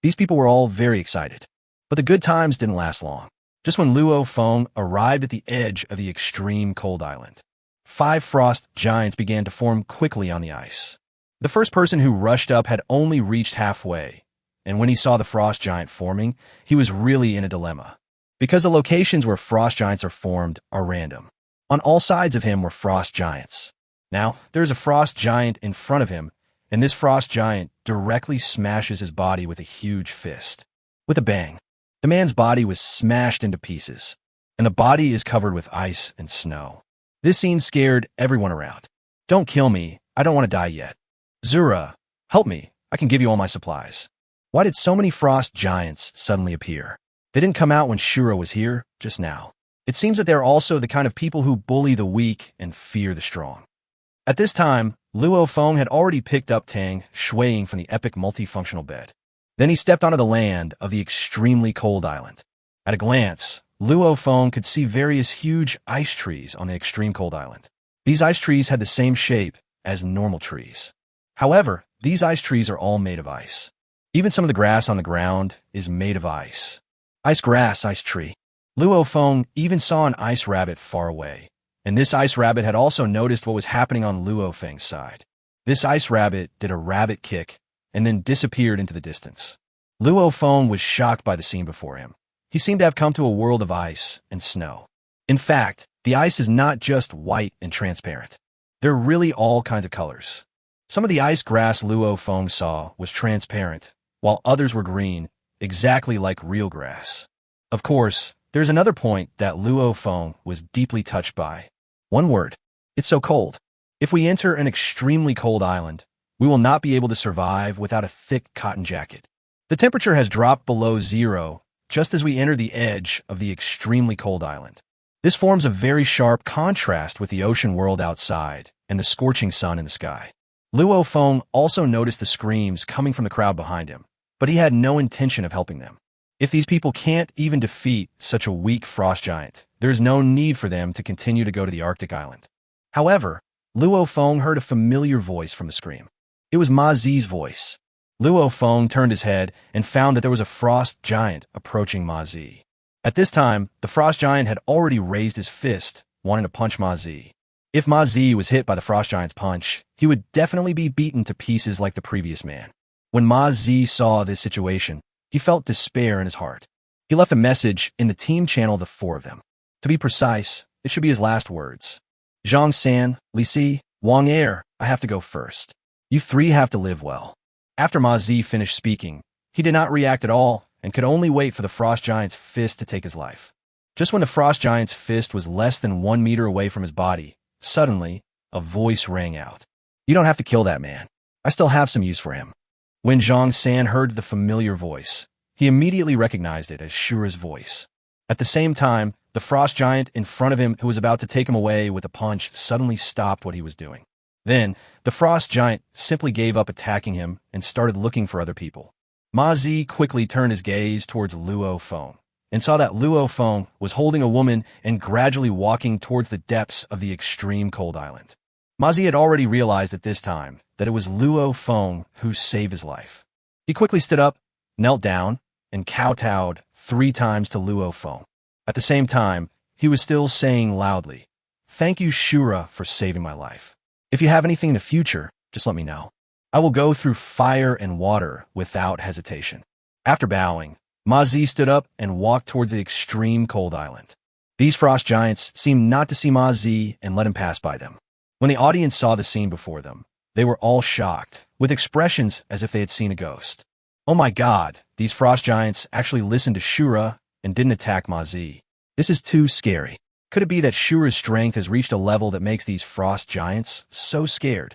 These people were all very excited. But the good times didn't last long. Just when Luo Feng arrived at the edge of the extreme cold island, 5 frost giants began to form quickly on the ice. The first person who rushed up had only reached halfway, and when he saw the frost giant forming, he was really in a dilemma. Because the locations where frost giants are formed are random. On all sides of him were frost giants. Now, there is a frost giant in front of him, and this frost giant directly smashes his body with a huge fist. With a bang, the man's body was smashed into pieces, and the body is covered with ice and snow. This scene scared everyone around. Don't kill me, I don't want to die yet. Zura, help me, I can give you all my supplies. Why did so many frost giants suddenly appear? They didn't come out when Shura was here, just now. It seems that they're also the kind of people who bully the weak and fear the strong. At this time, Luo Feng had already picked up Tang, swaying from the epic multifunctional bed. Then he stepped onto the land of the extremely cold island. At a glance, Luo Feng could see various huge ice trees on the extreme cold island. These ice trees had the same shape as normal trees. However, these ice trees are all made of ice. Even some of the grass on the ground is made of ice. Ice grass, ice tree. Luo Feng even saw an ice rabbit far away. And this ice rabbit had also noticed what was happening on Luo Feng's side. This ice rabbit did a rabbit kick and then disappeared into the distance. Luo Feng was shocked by the scene before him. He seemed to have come to a world of ice and snow. In fact, the ice is not just white and transparent. There are really all kinds of colors. Some of the ice grass Luo Feng saw was transparent, while others were green, exactly like real grass. Of course, there's another point that Luo Feng was deeply touched by. One word. It's so cold. If we enter an extremely cold island, we will not be able to survive without a thick cotton jacket. The temperature has dropped below zero just as we enter the edge of the extremely cold island. This forms a very sharp contrast with the ocean world outside and the scorching sun in the sky. Luo Feng also noticed the screams coming from the crowd behind him, but he had no intention of helping them. If these people can't even defeat such a weak frost giant, there's no need for them to continue to go to the Arctic island. However, Luo Feng heard a familiar voice from the scream. It was Ma Zi's voice. Luo Feng turned his head and found that there was a frost giant approaching Ma Zi. At this time, the frost giant had already raised his fist, wanting to punch Ma Zi. If Ma Zi was hit by the frost giant's punch, he would definitely be beaten to pieces like the previous man. When Ma Zi saw this situation, he felt despair in his heart. He left a message in the team channel, the four of them. To be precise, it should be his last words. Zhang San, Li Si, Wang Er, I have to go first. You three have to live well. After Ma Zi finished speaking, he did not react at all and could only wait for the frost giant's fist to take his life. Just when the frost giant's fist was less than 1 meter away from his body, suddenly, a voice rang out. You don't have to kill that man. I still have some use for him. When Zhang San heard the familiar voice, he immediately recognized it as Shura's voice. At the same time, the frost giant in front of him who was about to take him away with a punch suddenly stopped what he was doing. Then, the frost giant simply gave up attacking him and started looking for other people. Ma Zi quickly turned his gaze towards Luo Feng and saw that Luo Feng was holding a woman and gradually walking towards the depths of the extreme cold island. Ma Zi had already realized at this time that it was Luo Feng who saved his life. He quickly stood up, knelt down, and kowtowed 3 times to Luo Feng. At the same time, he was still saying loudly, "Thank you, Shura, for saving my life. If you have anything in the future, just let me know. I will go through fire and water without hesitation." After bowing, Ma Zi stood up and walked towards the extreme cold island. These frost giants seemed not to see Ma Zi and let him pass by them. When the audience saw the scene before them, they were all shocked, with expressions as if they had seen a ghost. Oh my god, these frost giants actually listened to Shura and didn't attack Ma Zi. This is too scary. Could it be that Shura's strength has reached a level that makes these frost giants so scared?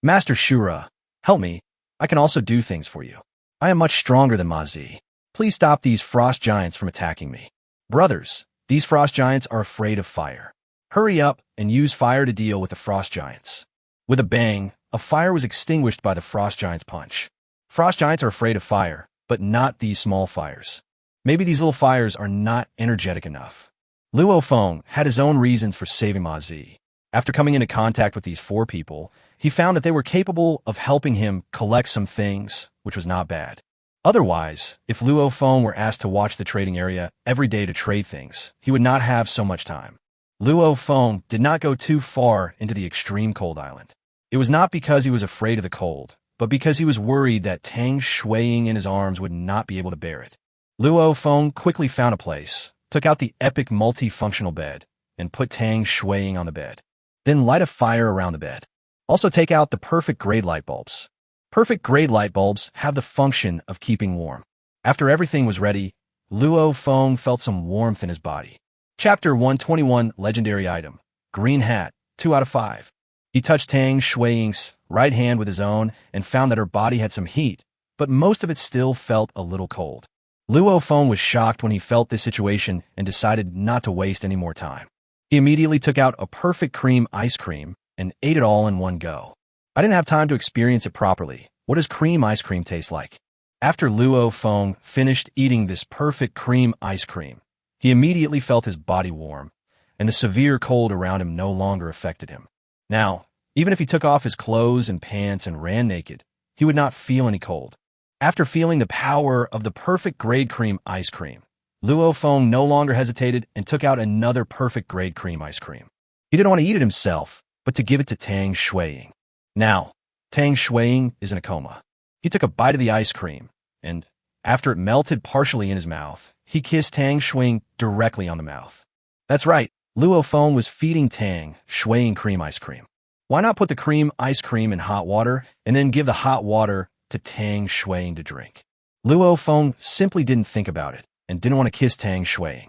Master Shura, help me. I can also do things for you. I am much stronger than Ma Zi. Please stop these frost giants from attacking me. Brothers, these frost giants are afraid of fire. Hurry up and use fire to deal with the frost giants. With a bang, a fire was extinguished by the frost giant's punch. Frost giants are afraid of fire, but not these small fires. Maybe these little fires are not energetic enough. Luo Feng had his own reasons for saving Ma Zi. After coming into contact with these 4 people, he found that they were capable of helping him collect some things, which was not bad. Otherwise, if Luo Feng were asked to watch the trading area every day to trade things, he would not have so much time. Luo Feng did not go too far into the extreme cold island. It was not because he was afraid of the cold, but because he was worried that Tang swaying in his arms would not be able to bear it. Luo Feng quickly found a place, took out the epic multifunctional bed, and put Tang swaying on the bed. Then light a fire around the bed. Also take out the perfect grade light bulbs. Perfect grade light bulbs have the function of keeping warm. After everything was ready, Luo Feng felt some warmth in his body. Chapter 121 Legendary Item. Green Hat, 2 out of 5. He touched Tang Shuiying's right hand with his own and found that her body had some heat, but most of it still felt a little cold. Luo Feng was shocked when he felt this situation and decided not to waste any more time. He immediately took out a perfect cream ice cream and ate it all in one go. I didn't have time to experience it properly. What does cream ice cream taste like? After Luo Feng finished eating this perfect cream ice cream, he immediately felt his body warm, and the severe cold around him no longer affected him. Now, even if he took off his clothes and pants and ran naked, he would not feel any cold. After feeling the power of the perfect grade cream ice cream, Luo Feng no longer hesitated and took out another perfect grade cream ice cream. He didn't want to eat it himself, but to give it to Tang Shuiying. Now, Tang Shuiying is in a coma. He took a bite of the ice cream, and after it melted partially in his mouth, he kissed Tang Shuiying directly on the mouth. That's right, Luo Feng was feeding Tang Shuiying cream ice cream. Why not put the ice cream in hot water and then give the hot water to Tang Shuiing to drink? Luo Feng simply didn't think about it and didn't want to kiss Tang Shuiing.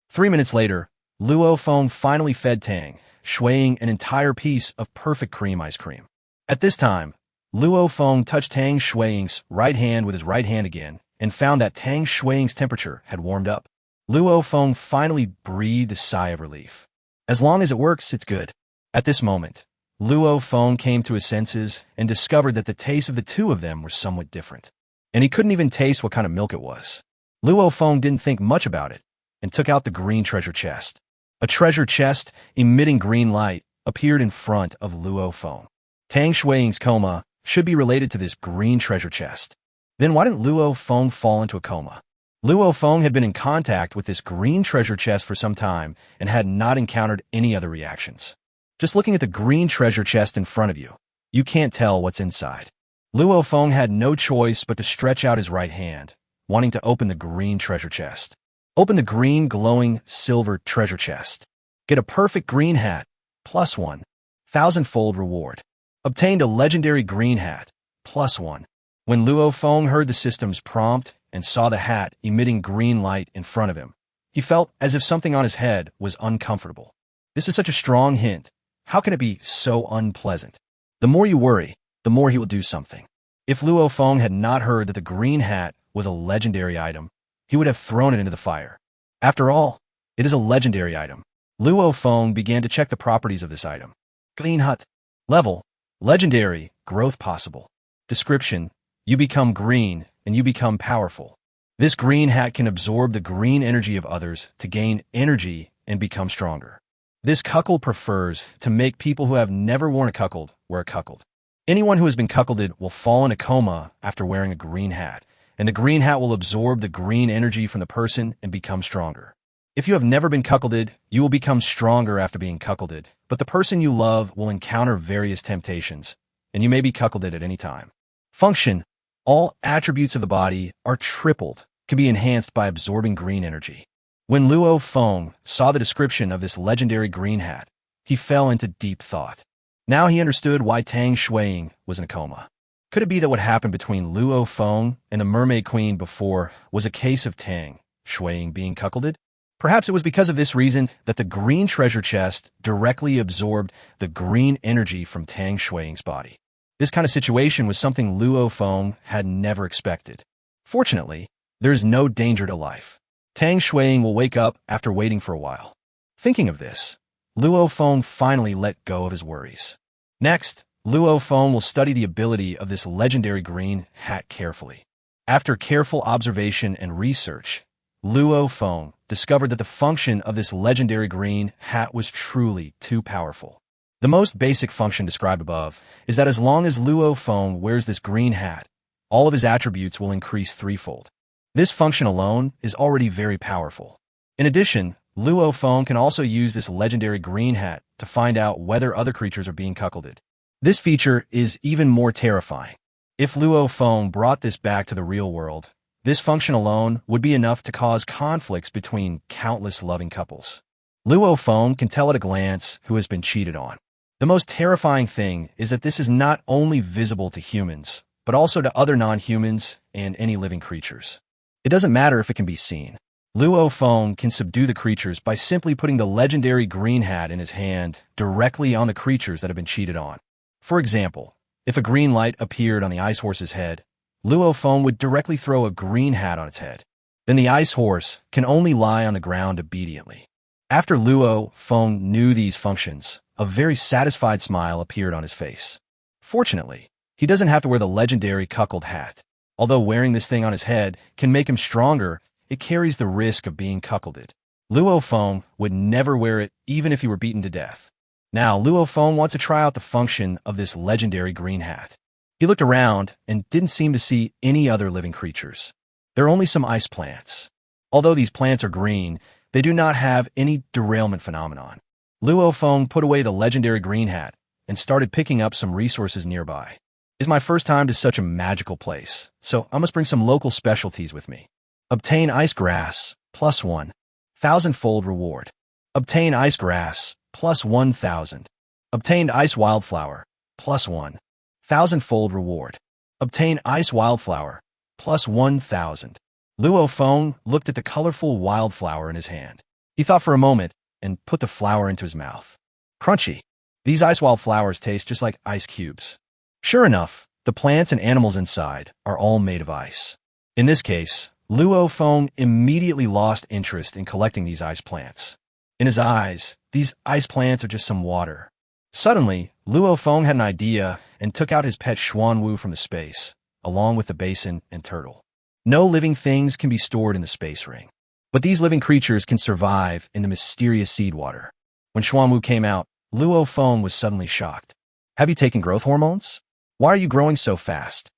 3 minutes later, Luo Feng finally fed Tang Shuiing an entire piece of perfect cream ice cream. At this time, Luo Feng touched Tang Shuiing's right hand with his right hand again and found that Tang Shuiing's temperature had warmed up. Luo Feng finally breathed a sigh of relief. As long as it works, it's good. At this moment, Luo Feng came to his senses and discovered that the taste of the two of them were somewhat different. And he couldn't even taste what kind of milk it was. Luo Feng didn't think much about it and took out the green treasure chest. A treasure chest emitting green light appeared in front of Luo Feng. Tang Shuiing's coma should be related to this green treasure chest. Then why didn't Luo Feng fall into a coma? Luo Feng had been in contact with this green treasure chest for some time and had not encountered any other reactions. Just looking at the green treasure chest in front of you, you can't tell what's inside. Luo Feng had no choice but to stretch out his right hand, wanting to open the green treasure chest. Open the green glowing silver treasure chest. Get a perfect green hat, +1. Thousandfold reward. Obtained a legendary green hat, +1. When Luo Feng heard the system's prompt and saw the hat emitting green light in front of him, he felt as if something on his head was uncomfortable. This is such a strong hint. How can it be so unpleasant? The more you worry, the more he will do something. If Luo Feng had not heard that the green hat was a legendary item, he would have thrown it into the fire. After all, it is a legendary item. Luo Feng began to check the properties of this item. Green hut. Level. Legendary. Growth possible. Description. You become green, and you become powerful. This green hat can absorb the green energy of others to gain energy and become stronger. This cuckold prefers to make people who have never worn a cuckold wear a cuckold. Anyone who has been cuckolded will fall in a coma after wearing a green hat, and the green hat will absorb the green energy from the person and become stronger. If you have never been cuckolded, you will become stronger after being cuckolded, but the person you love will encounter various temptations, and you may be cuckolded at any time. Function. All attributes of the body are tripled, can be enhanced by absorbing green energy. When Luo Feng saw the description of this legendary green hat, he fell into deep thought. Now he understood why Tang Shuiing was in a coma. Could it be that what happened between Luo Feng and the Mermaid Queen before was a case of Tang Shuiing being cuckolded? Perhaps it was because of this reason that the green treasure chest directly absorbed the green energy from Tang Shuiing's body. This kind of situation was something Luo Feng had never expected. Fortunately, there is no danger to life. Tang Shuiing will wake up after waiting for a while. Thinking of this, Luo Feng finally let go of his worries. Next, Luo Feng will study the ability of this legendary green hat carefully. After careful observation and research, Luo Feng discovered that the function of this legendary green hat was truly too powerful. The most basic function described above is that as long as Luo Feng wears this green hat, all of his attributes will increase threefold. This function alone is already very powerful. In addition, Luo Feng can also use this legendary green hat to find out whether other creatures are being cuckolded. This feature is even more terrifying. If Luo Feng brought this back to the real world, this function alone would be enough to cause conflicts between countless loving couples. Luo Feng can tell at a glance who has been cheated on. The most terrifying thing is that this is not only visible to humans, but also to other non-humans and any living creatures. It doesn't matter if it can be seen. Luo Feng can subdue the creatures by simply putting the legendary green hat in his hand directly on the creatures that have been cheated on. For example, if a green light appeared on the ice horse's head, Luo Feng would directly throw a green hat on its head. Then the ice horse can only lie on the ground obediently. After Luo Feng knew these functions, a very satisfied smile appeared on his face. Fortunately, he doesn't have to wear the legendary cuckold hat. Although wearing this thing on his head can make him stronger, it carries the risk of being cuckolded. Luo Feng would never wear it even if he were beaten to death. Now, Luo Feng wants to try out the function of this legendary green hat. He looked around and didn't seem to see any other living creatures. There are only some ice plants. Although these plants are green, they do not have any derailment phenomenon. Luo Feng put away the legendary green hat and started picking up some resources nearby. It's my first time to such a magical place, so I must bring some local specialties with me. Obtain ice grass, +1. Thousandfold reward. Obtain ice grass, +1,000. Obtained Ice Wildflower, +1. Thousandfold Reward. Obtain Ice Wildflower, +1,000. Luo Feng looked at the colorful wildflower in his hand. He thought for a moment and put the flower into his mouth. Crunchy. These ice wildflowers taste just like ice cubes. Sure enough, the plants and animals inside are all made of ice. In this case, Luo Feng immediately lost interest in collecting these ice plants. In his eyes, these ice plants are just some water. Suddenly, Luo Feng had an idea and took out his pet Xuanwu from the space, along with the basin and turtle. No living things can be stored in the space ring, but these living creatures can survive in the mysterious seed water. When Xuanwu came out, Luo Feng was suddenly shocked. Have you taken growth hormones? Why are you growing so fast?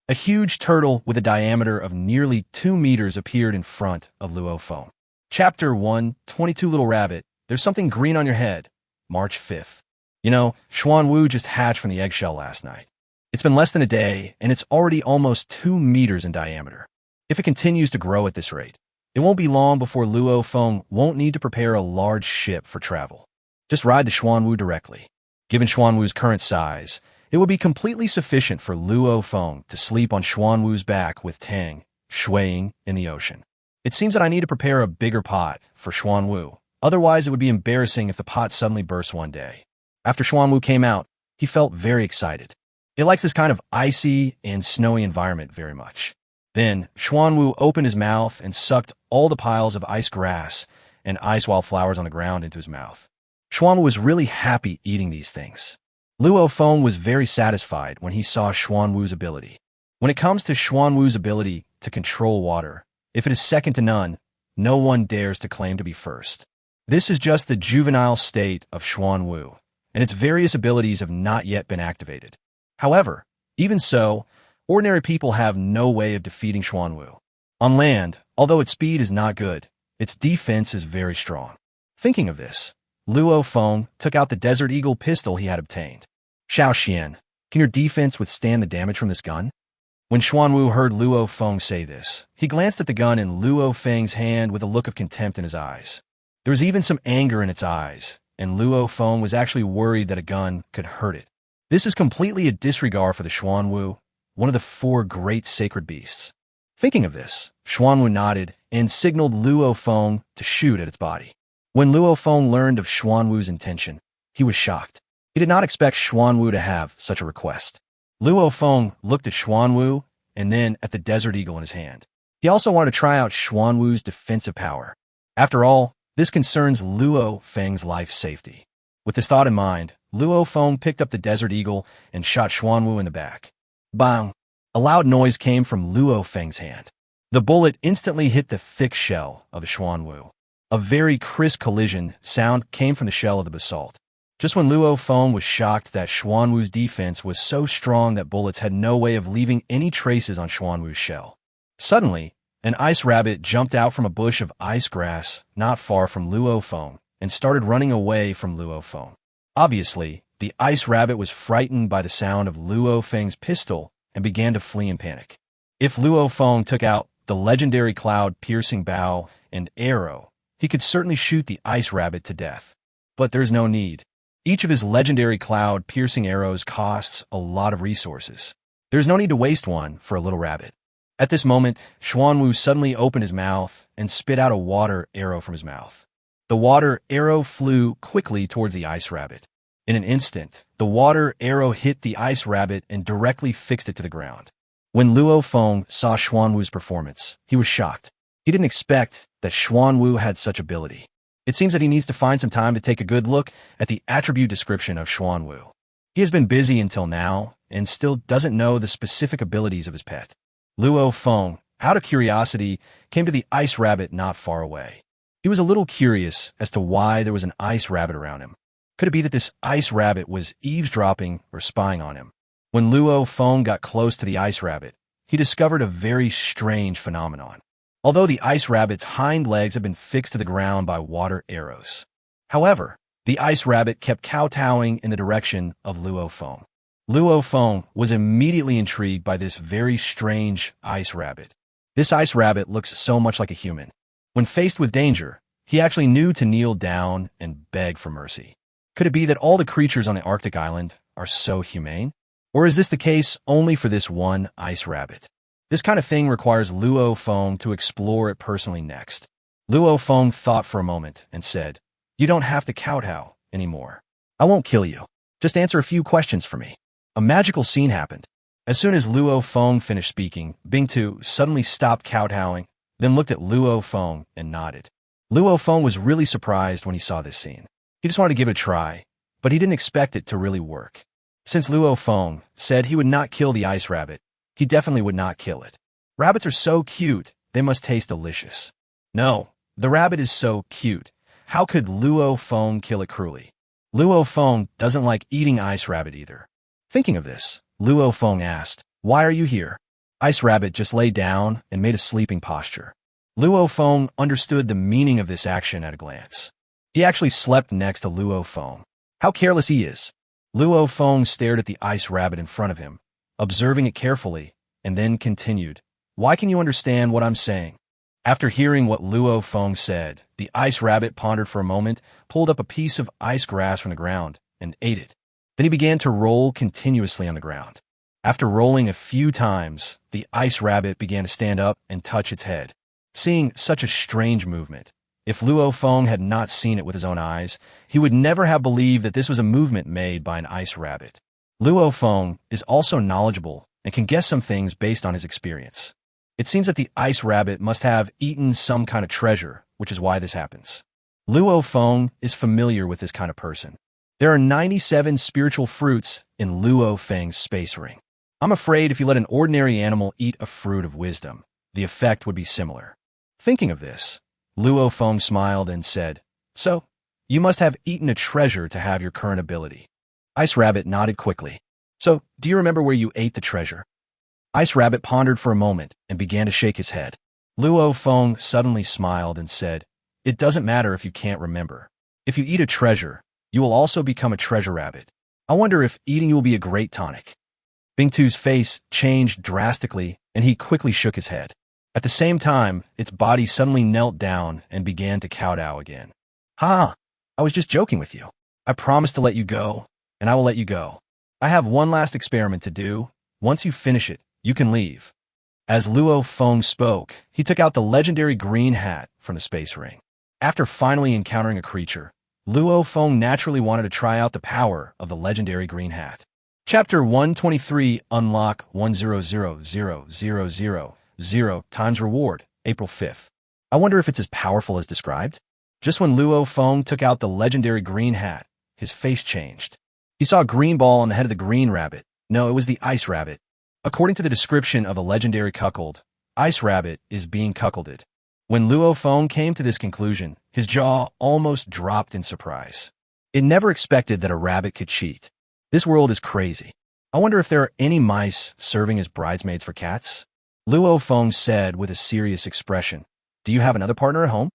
A huge turtle with a diameter of nearly 2 meters appeared in front of Luo Feng. Chapter 1, 22 Little Rabbit, There's Something Green on Your Head, March 5th. You know, Xuanwu just hatched from the eggshell last night. It's been less than a day, and it's already almost 2 meters in diameter. If it continues to grow at this rate, it won't be long before Luo Feng won't need to prepare a large ship for travel. Just ride the Xuanwu directly. Given Xuanwu's current size, it would be completely sufficient for Luo Feng to sleep on Xuanwu's back with Tang, Shuiing in the ocean. It seems that I need to prepare a bigger pot for Xuanwu. Otherwise, it would be embarrassing if the pot suddenly burst one day. After Xuanwu came out, he felt very excited. It likes this kind of icy and snowy environment very much. Then, Xuanwu opened his mouth and sucked all the piles of ice grass and ice wildflowers on the ground into his mouth. Xuanwu was really happy eating these things. Luo Feng was very satisfied when he saw Xuanwu's ability. When it comes to Xuanwu's ability to control water, if it is second to none, no one dares to claim to be first. This is just the juvenile state of Xuanwu, and its various abilities have not yet been activated. However, even so, ordinary people have no way of defeating Xuanwu. On land, although its speed is not good, its defense is very strong. Thinking of this, Luo Feng took out the Desert Eagle pistol he had obtained. Xiao Xian, can your defense withstand the damage from this gun? When Xuanwu heard Luo Feng say this, he glanced at the gun in Luo Feng's hand with a look of contempt in his eyes. There was even some anger in its eyes, and Luo Feng was actually worried that a gun could hurt it. This is completely a disregard for the Xuanwu, one of the 4 great sacred beasts. Thinking of this, Xuanwu nodded and signaled Luo Feng to shoot at its body. When Luo Feng learned of Xuanwu's intention, he was shocked. He did not expect Xuanwu to have such a request. Luo Feng looked at Xuanwu and then at the Desert Eagle in his hand. He also wanted to try out Xuanwu's defensive power. After all, this concerns Luo Feng's life safety. With this thought in mind, Luo Feng picked up the Desert Eagle and shot Xuanwu in the back. Bang! A loud noise came from Luo Feng's hand. The bullet instantly hit the thick shell of the Xuanwu. A very crisp collision sound came from the shell of the basalt. Just when Luo Feng was shocked that Xuanwu's defense was so strong that bullets had no way of leaving any traces on Xuanwu's shell. Suddenly, an ice rabbit jumped out from a bush of ice grass not far from Luo Feng and started running away from Luo Feng. Obviously, the ice rabbit was frightened by the sound of Luo Feng's pistol and began to flee in panic. If Luo Feng took out the legendary cloud-piercing bow and arrow, he could certainly shoot the ice rabbit to death. But there's no need. Each of his legendary cloud-piercing arrows costs a lot of resources. There's no need to waste one for a little rabbit. At this moment, Xuanwu suddenly opened his mouth and spit out a water arrow from his mouth. The water arrow flew quickly towards the ice rabbit. In an instant, the water arrow hit the ice rabbit and directly fixed it to the ground. When Luo Feng saw Xuanwu's performance, he was shocked. He didn't expect that Xuanwu had such ability. It seems that he needs to find some time to take a good look at the attribute description of Xuanwu. He has been busy until now and still doesn't know the specific abilities of his pet. Luo Feng, out of curiosity, came to the ice rabbit not far away. He was a little curious as to why there was an ice rabbit around him. Could it be that this ice rabbit was eavesdropping or spying on him? When Luo Feng got close to the ice rabbit, he discovered a very strange phenomenon. Although the ice rabbit's hind legs had been fixed to the ground by water arrows. However, the ice rabbit kept kowtowing in the direction of Luo Feng. Luo Feng was immediately intrigued by this very strange ice rabbit. This ice rabbit looks so much like a human. When faced with danger, he actually knew to kneel down and beg for mercy. Could it be that all the creatures on the Arctic island are so humane? Or is this the case only for this one ice rabbit? This kind of thing requires Luo Feng to explore it personally next. Luo Feng thought for a moment and said, "You don't have to kowtow anymore. I won't kill you. Just answer a few questions for me." A magical scene happened. As soon as Luo Feng finished speaking, Bingtu suddenly stopped kowtowing, then looked at Luo Feng and nodded. Luo Feng was really surprised when he saw this scene. He just wanted to give it a try, but he didn't expect it to really work. Since Luo Feng said he would not kill the ice rabbit, he definitely would not kill it. Rabbits are so cute, they must taste delicious. No, the rabbit is so cute. How could Luo Feng kill it cruelly? Luo Feng doesn't like eating ice rabbit either. Thinking of this, Luo Feng asked, "Why are you here?" Ice rabbit just lay down and made a sleeping posture. Luo Feng understood the meaning of this action at a glance. He actually slept next to Luo Feng. How careless he is. Luo Feng stared at the ice rabbit in front of him, observing it carefully, and then continued, "Why can you understand what I'm saying?" After hearing what Luo Feng said, the ice rabbit pondered for a moment, pulled up a piece of ice grass from the ground, and ate it. Then he began to roll continuously on the ground. After rolling a few times, the ice rabbit began to stand up and touch its head. Seeing such a strange movement, if Luo Feng had not seen it with his own eyes, he would never have believed that this was a movement made by an ice rabbit. Luo Feng is also knowledgeable and can guess some things based on his experience. It seems that the ice rabbit must have eaten some kind of treasure, which is why this happens. Luo Feng is familiar with this kind of person. There are 97 spiritual fruits in Luo Feng's space ring. I'm afraid if you let an ordinary animal eat a fruit of wisdom, the effect would be similar. Thinking of this, Luo Feng smiled and said, "So, you must have eaten a treasure to have your current ability." Ice Rabbit nodded quickly. "So, do you remember where you ate the treasure?" Ice Rabbit pondered for a moment and began to shake his head. Luo Feng suddenly smiled and said, "It doesn't matter if you can't remember. If you eat a treasure, you will also become a treasure rabbit. I wonder if eating you will be a great tonic." Bingtu's face changed drastically, and he quickly shook his head. At the same time, its body suddenly knelt down and began to kowtow again. "Ha! I was just joking with you. I promised to let you go, and I will let you go. I have one last experiment to do. Once you finish it, you can leave." As Luo Feng spoke, he took out the legendary green hat from the space ring. After finally encountering a creature, Luo Feng naturally wanted to try out the power of the legendary green hat. Chapter 123, Unlock 100,000 times reward, April 5th. I wonder if it's as powerful as described? Just when Luo Feng took out the legendary green hat, his face changed. He saw a green ball on the head of the green rabbit. No, it was the ice rabbit. According to the description of the legendary cuckold, Ice Rabbit is being cuckolded. When Luo Feng came to this conclusion, his jaw almost dropped in surprise. It never expected that a rabbit could cheat. This world is crazy. I wonder if there are any mice serving as bridesmaids for cats? Luo Feng said with a serious expression, "Do you have another partner at home?"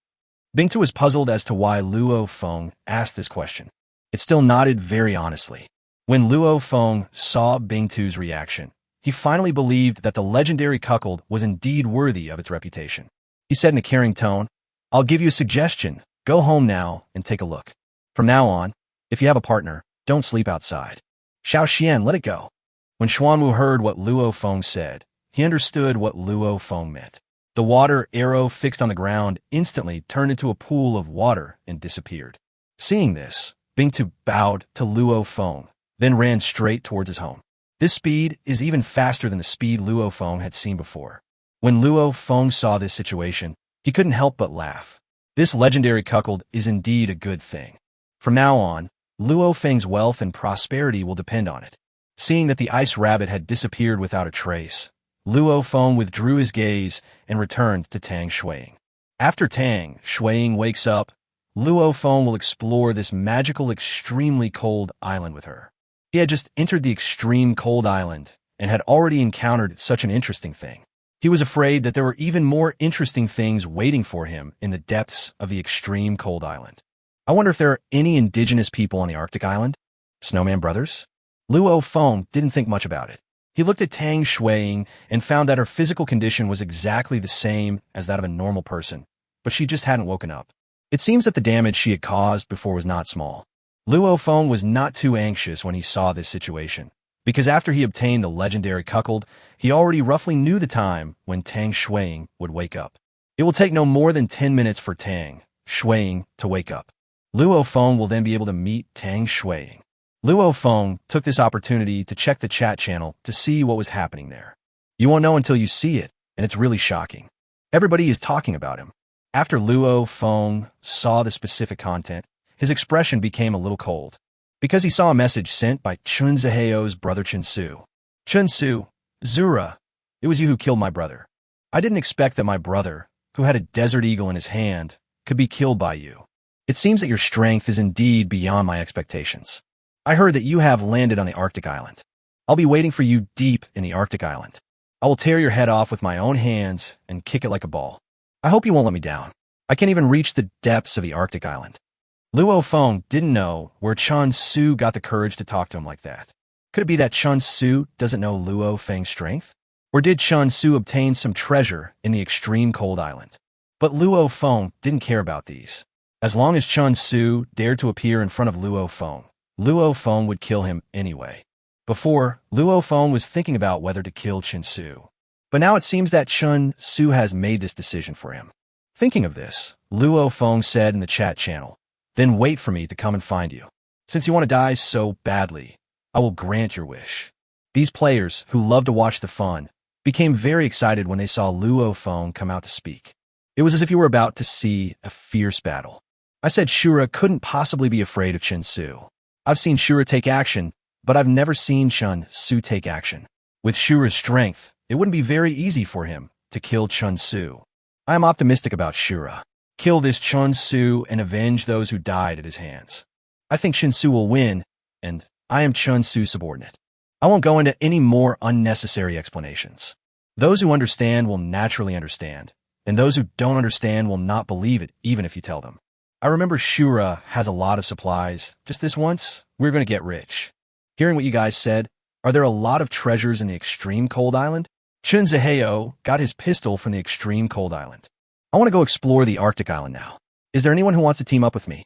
Bingtu was puzzled as to why Luo Feng asked this question. It still nodded very honestly. When Luo Feng saw Bingtu's reaction, he finally believed that the legendary cuckold was indeed worthy of its reputation. He said in a caring tone, "I'll give you a suggestion. Go home now and take a look. From now on, if you have a partner, don't sleep outside." Xiao Xian, let it go. When Xuanwu heard what Luo Feng said, he understood what Luo Feng meant. The water arrow fixed on the ground instantly turned into a pool of water and disappeared. Seeing this, Bingtu bowed to Luo Feng, then ran straight towards his home. This speed is even faster than the speed Luo Feng had seen before. When Luo Feng saw this situation, he couldn't help but laugh. This legendary cuckold is indeed a good thing. From now on, Luo Feng's wealth and prosperity will depend on it. Seeing that the ice rabbit had disappeared without a trace, Luo Feng withdrew his gaze and returned to Tang Shuiing. After Tang Shuiing wakes up, Luo Feng will explore this magical, extremely cold island with her. He had just entered the extreme cold island and had already encountered such an interesting thing. He was afraid that there were even more interesting things waiting for him in the depths of the extreme cold island. I wonder if there are any indigenous people on the Arctic island? Snowman Brothers? Luo Feng didn't think much about it. He looked at Tang Shuiing and found that her physical condition was exactly the same as that of a normal person, but she just hadn't woken up. It seems that the damage she had caused before was not small. Luo Feng was not too anxious when he saw this situation, because after he obtained the legendary cuckold, he already roughly knew the time when Tang Shuiying would wake up. It will take no more than 10 minutes for Tang Shuiying to wake up. Luo Feng will then be able to meet Tang Shuiying. Luo Feng took this opportunity to check the chat channel to see what was happening there. You won't know until you see it, and it's really shocking. Everybody is talking about him. After Luo Feng saw the specific content, his expression became a little cold, because he saw a message sent by Chun Zaheo's brother Chun Su. Chun Su, Zura, it was you who killed my brother. I didn't expect that my brother, who had a desert eagle in his hand, could be killed by you. It seems that your strength is indeed beyond my expectations. I heard that you have landed on the Arctic island. I'll be waiting for you deep in the Arctic island. I will tear your head off with my own hands and kick it like a ball. I hope you won't let me down. I can't even reach the depths of the Arctic island. Luo Feng didn't know where Chun Su got the courage to talk to him like that. Could it be that Chun Su doesn't know Luo Feng's strength? Or did Chun Su obtain some treasure in the extreme cold island? But Luo Feng didn't care about these. As long as Chun Su dared to appear in front of Luo Feng would kill him anyway. Before, Luo Feng was thinking about whether to kill Chun Su. But now it seems that Chun Su has made this decision for him. Thinking of this, Luo Feng said in the chat channel, "Then wait for me to come and find you. Since you want to die so badly, I will grant your wish." These players, who love to watch the fun, became very excited when they saw Luo Feng come out to speak. It was as if you were about to see a fierce battle. I said Shura couldn't possibly be afraid of Chun Su. I've seen Shura take action, but I've never seen Chun Su take action. With Shura's strength, it wouldn't be very easy for him to kill Chun Su. I am optimistic about Shura. Kill this Chun Su and avenge those who died at his hands. I think Chun Su will win, and I am Chun Su's subordinate. I won't go into any more unnecessary explanations. Those who understand will naturally understand, and those who don't understand will not believe it even if you tell them. I remember Shura has a lot of supplies. Just this once, we're going to get rich. Hearing what you guys said, are there a lot of treasures in the extreme cold island? Chun Zaheo got his pistol from the extreme cold island. I want to go explore the Arctic island now. Is there anyone who wants to team up with me?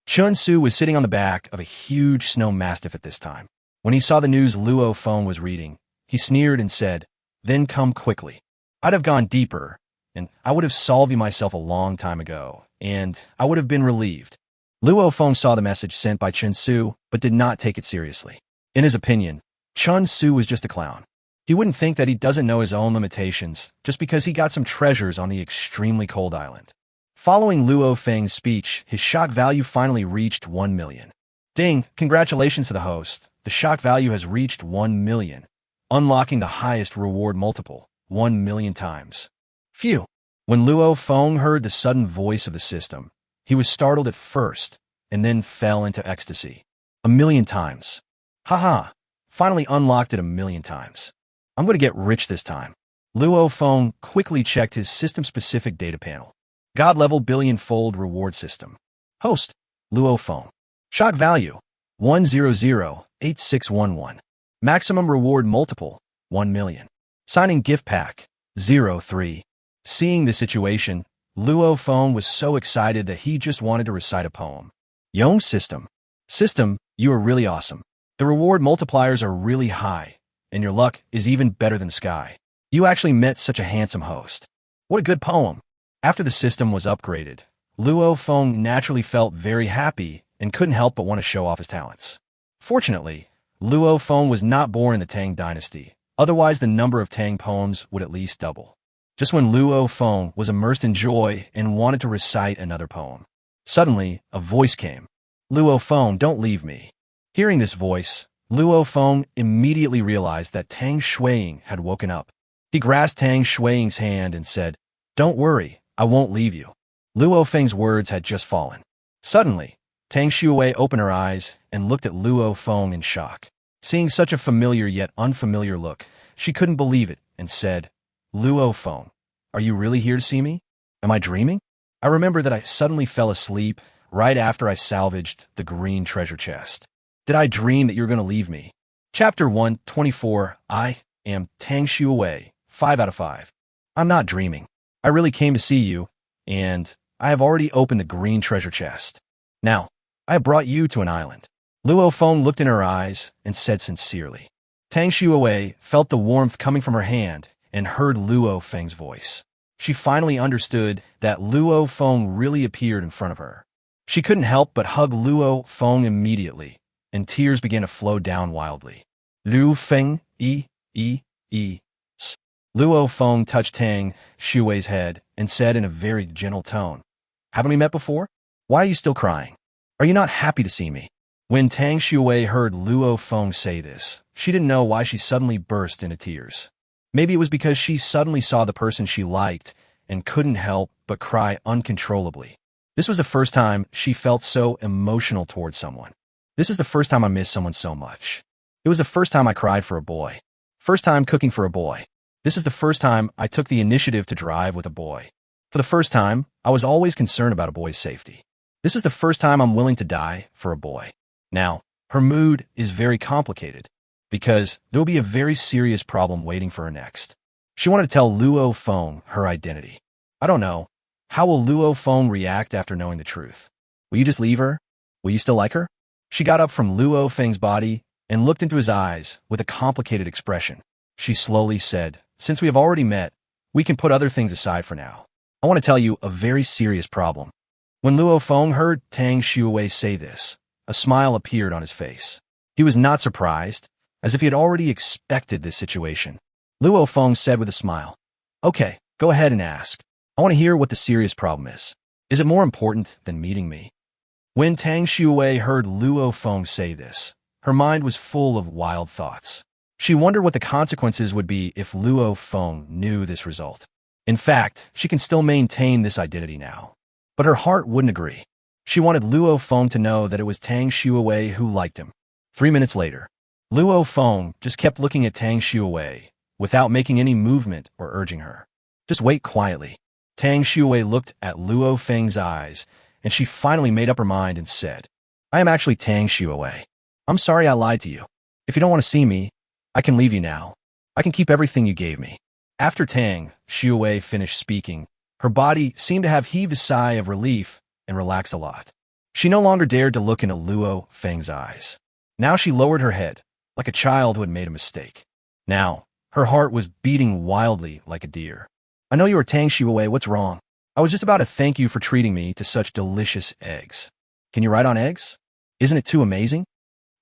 Chun Su was sitting on the back of a huge snow mastiff at this time. When he saw the news Luo Feng was reading, he sneered and said, "Then come quickly. I'd have gone deeper, and I would have solved you myself a long time ago, and I would have been relieved." Luo Feng saw the message sent by Chun Su, but did not take it seriously. In his opinion, Chun Su was just a clown. He wouldn't think that he doesn't know his own limitations just because he got some treasures on the extremely cold island. Following Luo Feng's speech, his shock value finally reached 1 million. Ding, congratulations to the host. The shock value has reached 1 million, unlocking the highest reward multiple, 1 million times. Phew. When Luo Feng heard the sudden voice of the system, he was startled at first, and then fell into ecstasy. 1 million times. Haha, finally unlocked it 1 million times. I'm going to get rich this time. Luo Feng quickly checked his system-specific data panel. God-level Billionfold Reward System. Host, Luo Feng. Shock value, 1008611. Maximum reward multiple, 1 million. Signing gift pack, 03. Seeing the situation, Luo Feng was so excited that he just wanted to recite a poem. Yong System. System, you are really awesome. The reward multipliers are really high, and your luck is even better than Sky. You actually met such a handsome host. What a good poem. After the system was upgraded, Luo Feng naturally felt very happy and couldn't help but want to show off his talents. Fortunately, Luo Feng was not born in the Tang dynasty, otherwise the number of Tang poems would at least double. Just when Luo Feng was immersed in joy and wanted to recite another poem, suddenly a voice came. "Luo Feng, don't leave me." Hearing this voice, Luo Feng immediately realized that Tang Shuiying had woken up. He grasped Tang Shuiying's hand and said, "Don't worry, I won't leave you." Luo Feng's words had just fallen. Suddenly, Tang Shui opened her eyes and looked at Luo Feng in shock. Seeing such a familiar yet unfamiliar look, she couldn't believe it and said, "Luo Feng, are you really here to see me? Am I dreaming? I remember that I suddenly fell asleep right after I salvaged the green treasure chest. Did I dream that you were going to leave me?" Chapter 124. I am Tang Shui, 5 out of 5. I'm not dreaming. I really came to see you, and I have already opened the green treasure chest. Now, I have brought you to an island. Luo Feng looked in her eyes and said sincerely. Tang Shui felt the warmth coming from her hand and heard Luo Feng's voice. She finally understood that Luo Feng really appeared in front of her. She couldn't help but hug Luo Feng immediately, and tears began to flow down wildly. Luo Feng, Luo Feng touched Tang Shui's head and said in a very gentle tone, "Haven't we met before? Why are you still crying? Are you not happy to see me?" When Tang Shui heard Luo Feng say this, she didn't know why she suddenly burst into tears. Maybe it was because she suddenly saw the person she liked and couldn't help but cry uncontrollably. This was the first time she felt so emotional towards someone. This is the first time I missed someone so much. It was the first time I cried for a boy. First time cooking for a boy. This is the first time I took the initiative to drive with a boy. For the first time, I was always concerned about a boy's safety. This is the first time I'm willing to die for a boy. Now, her mood is very complicated because there will be a very serious problem waiting for her next. She wanted to tell Luo Feng her identity. I don't know. How will Luo Feng react after knowing the truth? Will you just leave her? Will you still like her? She got up from Luo Feng's body and looked into his eyes with a complicated expression. She slowly said, "Since we have already met, we can put other things aside for now. I want to tell you a very serious problem." When Luo Feng heard Tang Shui say this, a smile appeared on his face. He was not surprised, as if he had already expected this situation. Luo Feng said with a smile, "Okay, go ahead and ask. I want to hear what the serious problem is. Is it more important than meeting me?" When Tang Shui heard Luo Feng say this, her mind was full of wild thoughts. She wondered what the consequences would be if Luo Feng knew this result. In fact, she can still maintain this identity now. But her heart wouldn't agree. She wanted Luo Feng to know that it was Tang Shui who liked him. 3 minutes later, Luo Feng just kept looking at Tang Shui without making any movement or urging her. "Just wait quietly." Tang Shui looked at Luo Feng's eyes, and she finally made up her mind and said, "I am actually Tang Shui. I'm sorry I lied to you. If you don't want to see me, I can leave you now. I can keep everything you gave me." After Tang Shui finished speaking, her body seemed to have heaved a sigh of relief and relaxed a lot. She no longer dared to look into Luo Feng's eyes. Now she lowered her head, like a child who had made a mistake. Now, her heart was beating wildly like a deer. "I know you are Tang Shui, what's wrong? I was just about to thank you for treating me to such delicious eggs. Can you ride on eggs? Isn't it too amazing?"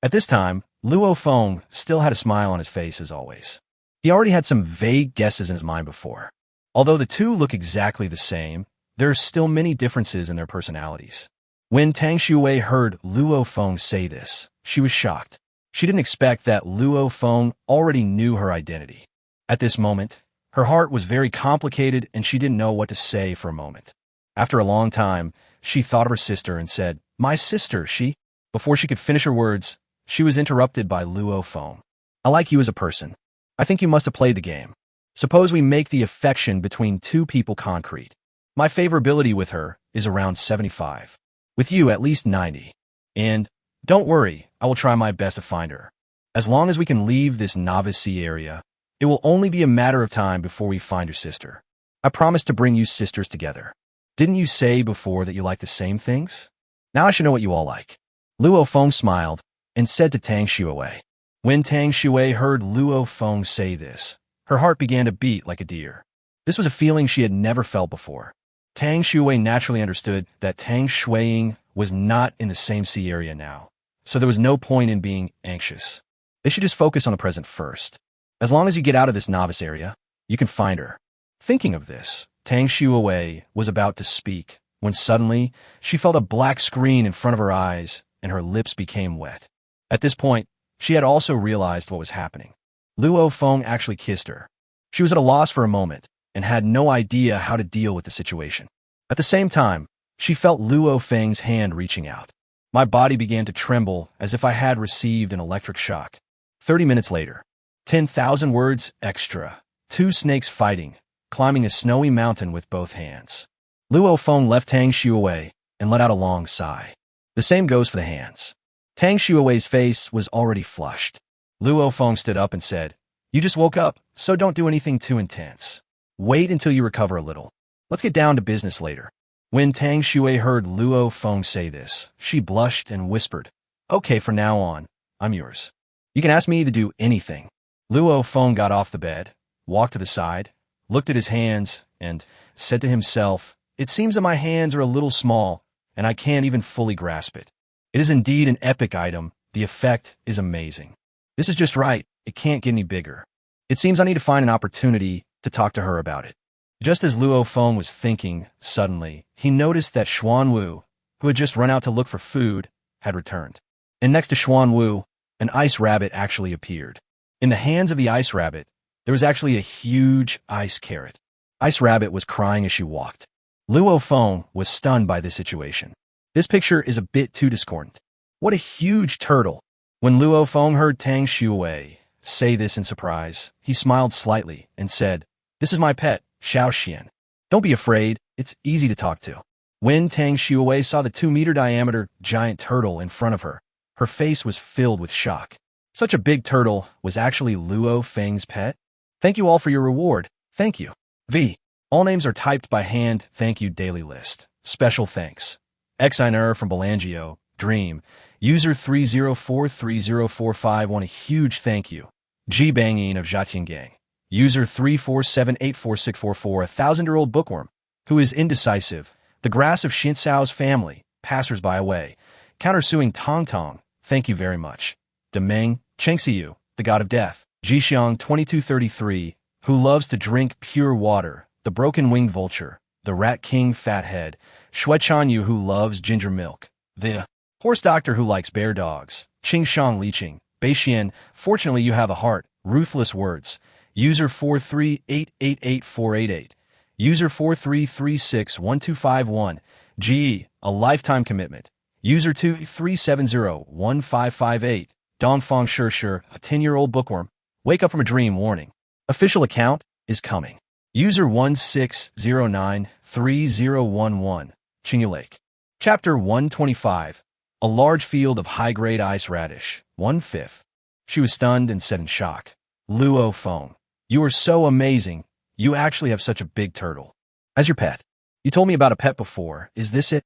At this time, Luo Feng still had a smile on his face as always. He already had some vague guesses in his mind before. Although the two look exactly the same, there are still many differences in their personalities. When Tang Shui heard Luo Feng say this, she was shocked. She didn't expect that Luo Feng already knew her identity. At this moment, her heart was very complicated and she didn't know what to say for a moment. After a long time, she thought of her sister and said, "My sister, she..." Before she could finish her words, she was interrupted by Luo Feng. "I like you as a person. I think you must have played the game. Suppose we make the affection between two people concrete. My favorability with her is around 75. With you, at least 90. And, don't worry, I will try my best to find her. As long as we can leave this novice sea area, it will only be a matter of time before we find your sister. I promise to bring you sisters together. Didn't you say before that you like the same things? Now I should know what you all like." Luo Feng smiled and said to Tang Shui. When Tang Shui heard Luo Feng say this, her heart began to beat like a deer. This was a feeling she had never felt before. Tang Shui naturally understood that Tang Shuiying was not in the same sea area now, so there was no point in being anxious. They should just focus on the present first. As long as you get out of this novice area, you can find her. Thinking of this, Tang Shui was about to speak, when suddenly she felt a black screen in front of her eyes and her lips became wet. At this point, she had also realized what was happening. Luo Feng actually kissed her. She was at a loss for a moment and had no idea how to deal with the situation. At the same time, she felt Luo Feng's hand reaching out. My body began to tremble as if I had received an electric shock. 30 minutes later, 10,000 words extra. 2 snakes fighting, climbing a snowy mountain with both hands. Luo Feng left Tang Shui and let out a long sigh. The same goes for the hands. Tang Shui's face was already flushed. Luo Feng stood up and said, "You just woke up, so don't do anything too intense. Wait until you recover a little. Let's get down to business later." When Tang Shui heard Luo Feng say this, she blushed and whispered, "Okay, from now on, I'm yours. You can ask me to do anything." Luo Feng got off the bed, walked to the side, looked at his hands, and said to himself, "It seems that my hands are a little small, and I can't even fully grasp it. It is indeed an epic item. The effect is amazing. This is just right. It can't get any bigger. It seems I need to find an opportunity to talk to her about it." Just as Luo Feng was thinking, suddenly, he noticed that Xuan Wu, who had just run out to look for food, had returned. And next to Xuan Wu, an ice rabbit actually appeared. In the hands of the ice rabbit, there was actually a huge ice carrot. Ice Rabbit was crying as she walked. Luo Feng was stunned by this situation. This picture is a bit too discordant. What a huge turtle! When Luo Feng heard Tang Shui say this in surprise, he smiled slightly and said, "This is my pet, Xiao Xian. Don't be afraid, it's easy to talk to." When Tang Shui saw the 2-meter diameter giant turtle in front of her, her face was filled with shock. Such a big turtle was actually Luo Feng's pet? "Thank you all for your reward. Thank you. V. All names are typed by hand. Thank you daily list. Special thanks. Xiner from Belangio, Dream. User 3043045 want a huge thank you. G Banging of Zhatiangang. User 347846444 a 1,000-year-old bookworm, who is indecisive. The grass of Xinsao's family, passers-by away. Countersuing Tong Tong. Thank you very much. Demeng, Chengxiu, the god of death. Jixiang 2233, who loves to drink pure water. The broken-winged vulture. The rat king fathead. Shui Chanyu, who loves ginger milk. The horse doctor who likes bear dogs. Qing Shang Liqing. Beixian, fortunately you have a heart. Ruthless words. User 438888488. User 43361251. GE, a lifetime commitment. User 23701558. Dongfang Shir, a 10-year-old bookworm. Wake up from a dream warning. Official account is coming. User 16093011. Qingyu Lake. Chapter 125. A large field of high-grade ice radish. 1/5. She was stunned and said in shock, "Luo Feng, you are so amazing. You actually have such a big turtle. As your pet. You told me about a pet before. Is this it?"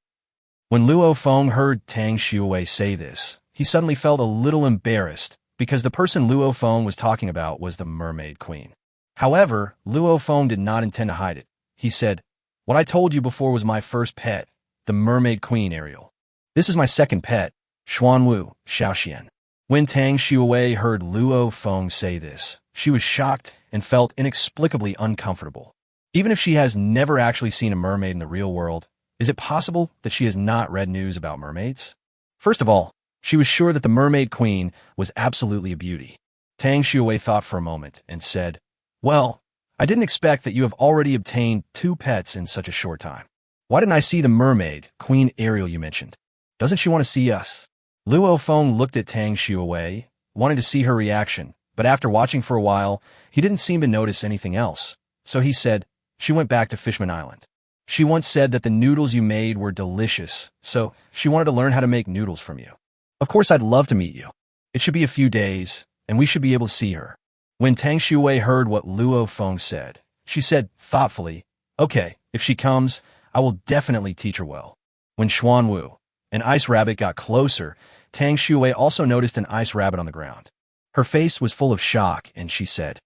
When Luo Feng heard Tang Shui say this, he suddenly felt a little embarrassed because the person Luo Feng was talking about was the Mermaid Queen. However, Luo Feng did not intend to hide it. He said, "What I told you before was my first pet, the Mermaid Queen Ariel. This is my second pet, Xuan Wu, Xiaoxian." When Tang Shui heard Luo Feng say this, she was shocked and felt inexplicably uncomfortable. Even if she has never actually seen a mermaid in the real world, is it possible that she has not read news about mermaids? First of all, she was sure that the Mermaid Queen was absolutely a beauty. Tang Shui thought for a moment and said, "Well, I didn't expect that you have already obtained 2 pets in such a short time. Why didn't I see the Mermaid Queen Ariel you mentioned? Doesn't she want to see us?" Luo Feng looked at Tang Shui, wanting to see her reaction, but after watching for a while, he didn't seem to notice anything else. So he said, "She went back to Fishman Island. She once said that the noodles you made were delicious, so she wanted to learn how to make noodles from you. Of course, I'd love to meet you. It should be a few days, and we should be able to see her." When Tang Shui heard what Luo Feng said, she said thoughtfully, "Okay, if she comes, I will definitely teach her well." When Xuan Wu, an ice rabbit, got closer, Tang Shui also noticed an ice rabbit on the ground. Her face was full of shock, and she said,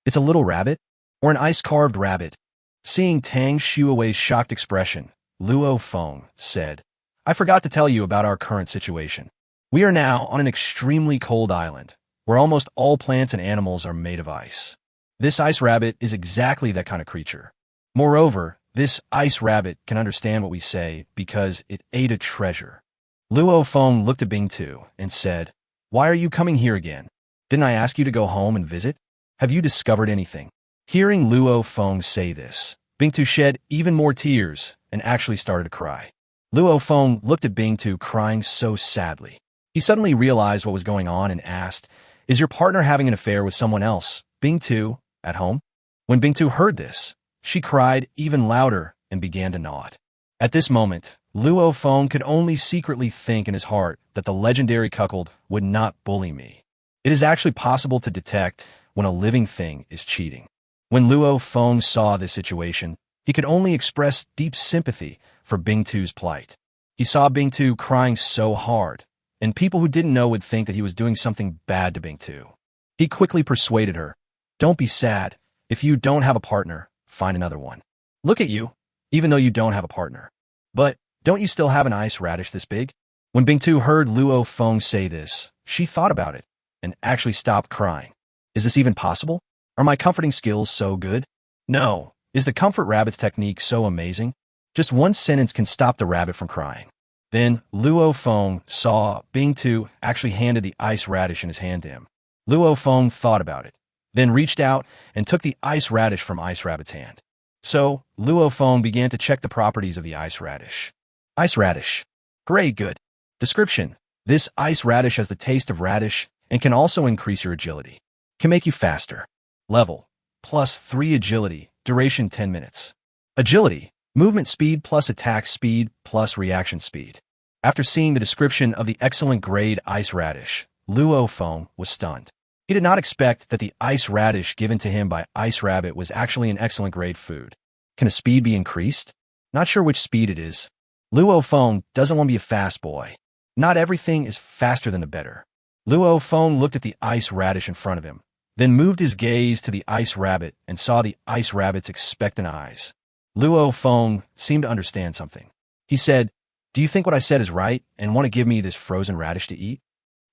"It's a little rabbit? Or an ice-carved rabbit?" Seeing Tang Shui's shocked expression, Luo Feng said, "I forgot to tell you about our current situation. We are now on an extremely cold island, where almost all plants and animals are made of ice. This ice rabbit is exactly that kind of creature. Moreover, this ice rabbit can understand what we say because it ate a treasure." Luo Feng looked at Bingtu and said, "Why are you coming here again? Didn't I ask you to go home and visit? Have you discovered anything?" Hearing Luo Feng say this, Bingtu shed even more tears and actually started to cry. Luo Feng looked at Bingtu crying so sadly. He suddenly realized what was going on and asked, "Is your partner having an affair with someone else, Bingtu, at home?" When Bingtu heard this, she cried even louder and began to nod. At this moment, Luo Feng could only secretly think in his heart that the legendary cuckold would not bully me. It is actually possible to detect when a living thing is cheating. When Luo Feng saw this situation, He could only express deep sympathy for Bingtu's plight. He saw Bingtu crying so hard, and people who didn't know would think that he was doing something bad to Bingtu. He quickly persuaded her, "Don't be sad. If you don't have a partner, find another one. Look at you, even though you don't have a partner. But don't you still have an ice radish this big?" When Bingtu heard Luo Feng say this, she thought about it and actually stopped crying. Is this even possible? Are my comforting skills so good? No. Is the comfort rabbit's technique so amazing? Just one sentence can stop the rabbit from crying. Then Luo Feng saw Bingtu actually handed the ice radish in his hand to him. Luo Feng thought about it, then reached out and took the ice radish from Ice Rabbit's hand. So Luo Feng began to check the properties of the ice radish. Ice radish. Great, good. Description. This ice radish has the taste of radish and can also increase your agility. Can make you faster. Level. +3 agility. Duration 10 minutes. Agility. Movement speed plus attack speed plus reaction speed. After seeing the description of the excellent grade ice radish, Luo Feng was stunned. He did not expect that the ice radish given to him by Ice Rabbit was actually an excellent grade food. Can a speed be increased? Not sure which speed it is. Luo Feng doesn't want to be a fast boy. Not everything is faster than the better. Luo Feng looked at the ice radish in front of him, then moved his gaze to the Ice Rabbit and saw the Ice Rabbit's expectant eyes. Luo Feng seemed to understand something. He said, "Do you think what I said is right and want to give me this frozen radish to eat?"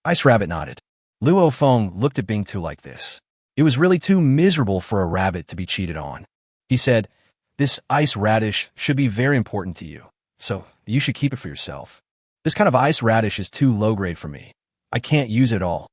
Ice Rabbit nodded. Luo Feng looked at Bingtu like this. It was really too miserable for a rabbit to be cheated on. He said, "This ice radish should be very important to you, so you should keep it for yourself. This kind of ice radish is too low grade for me. I can't use it all."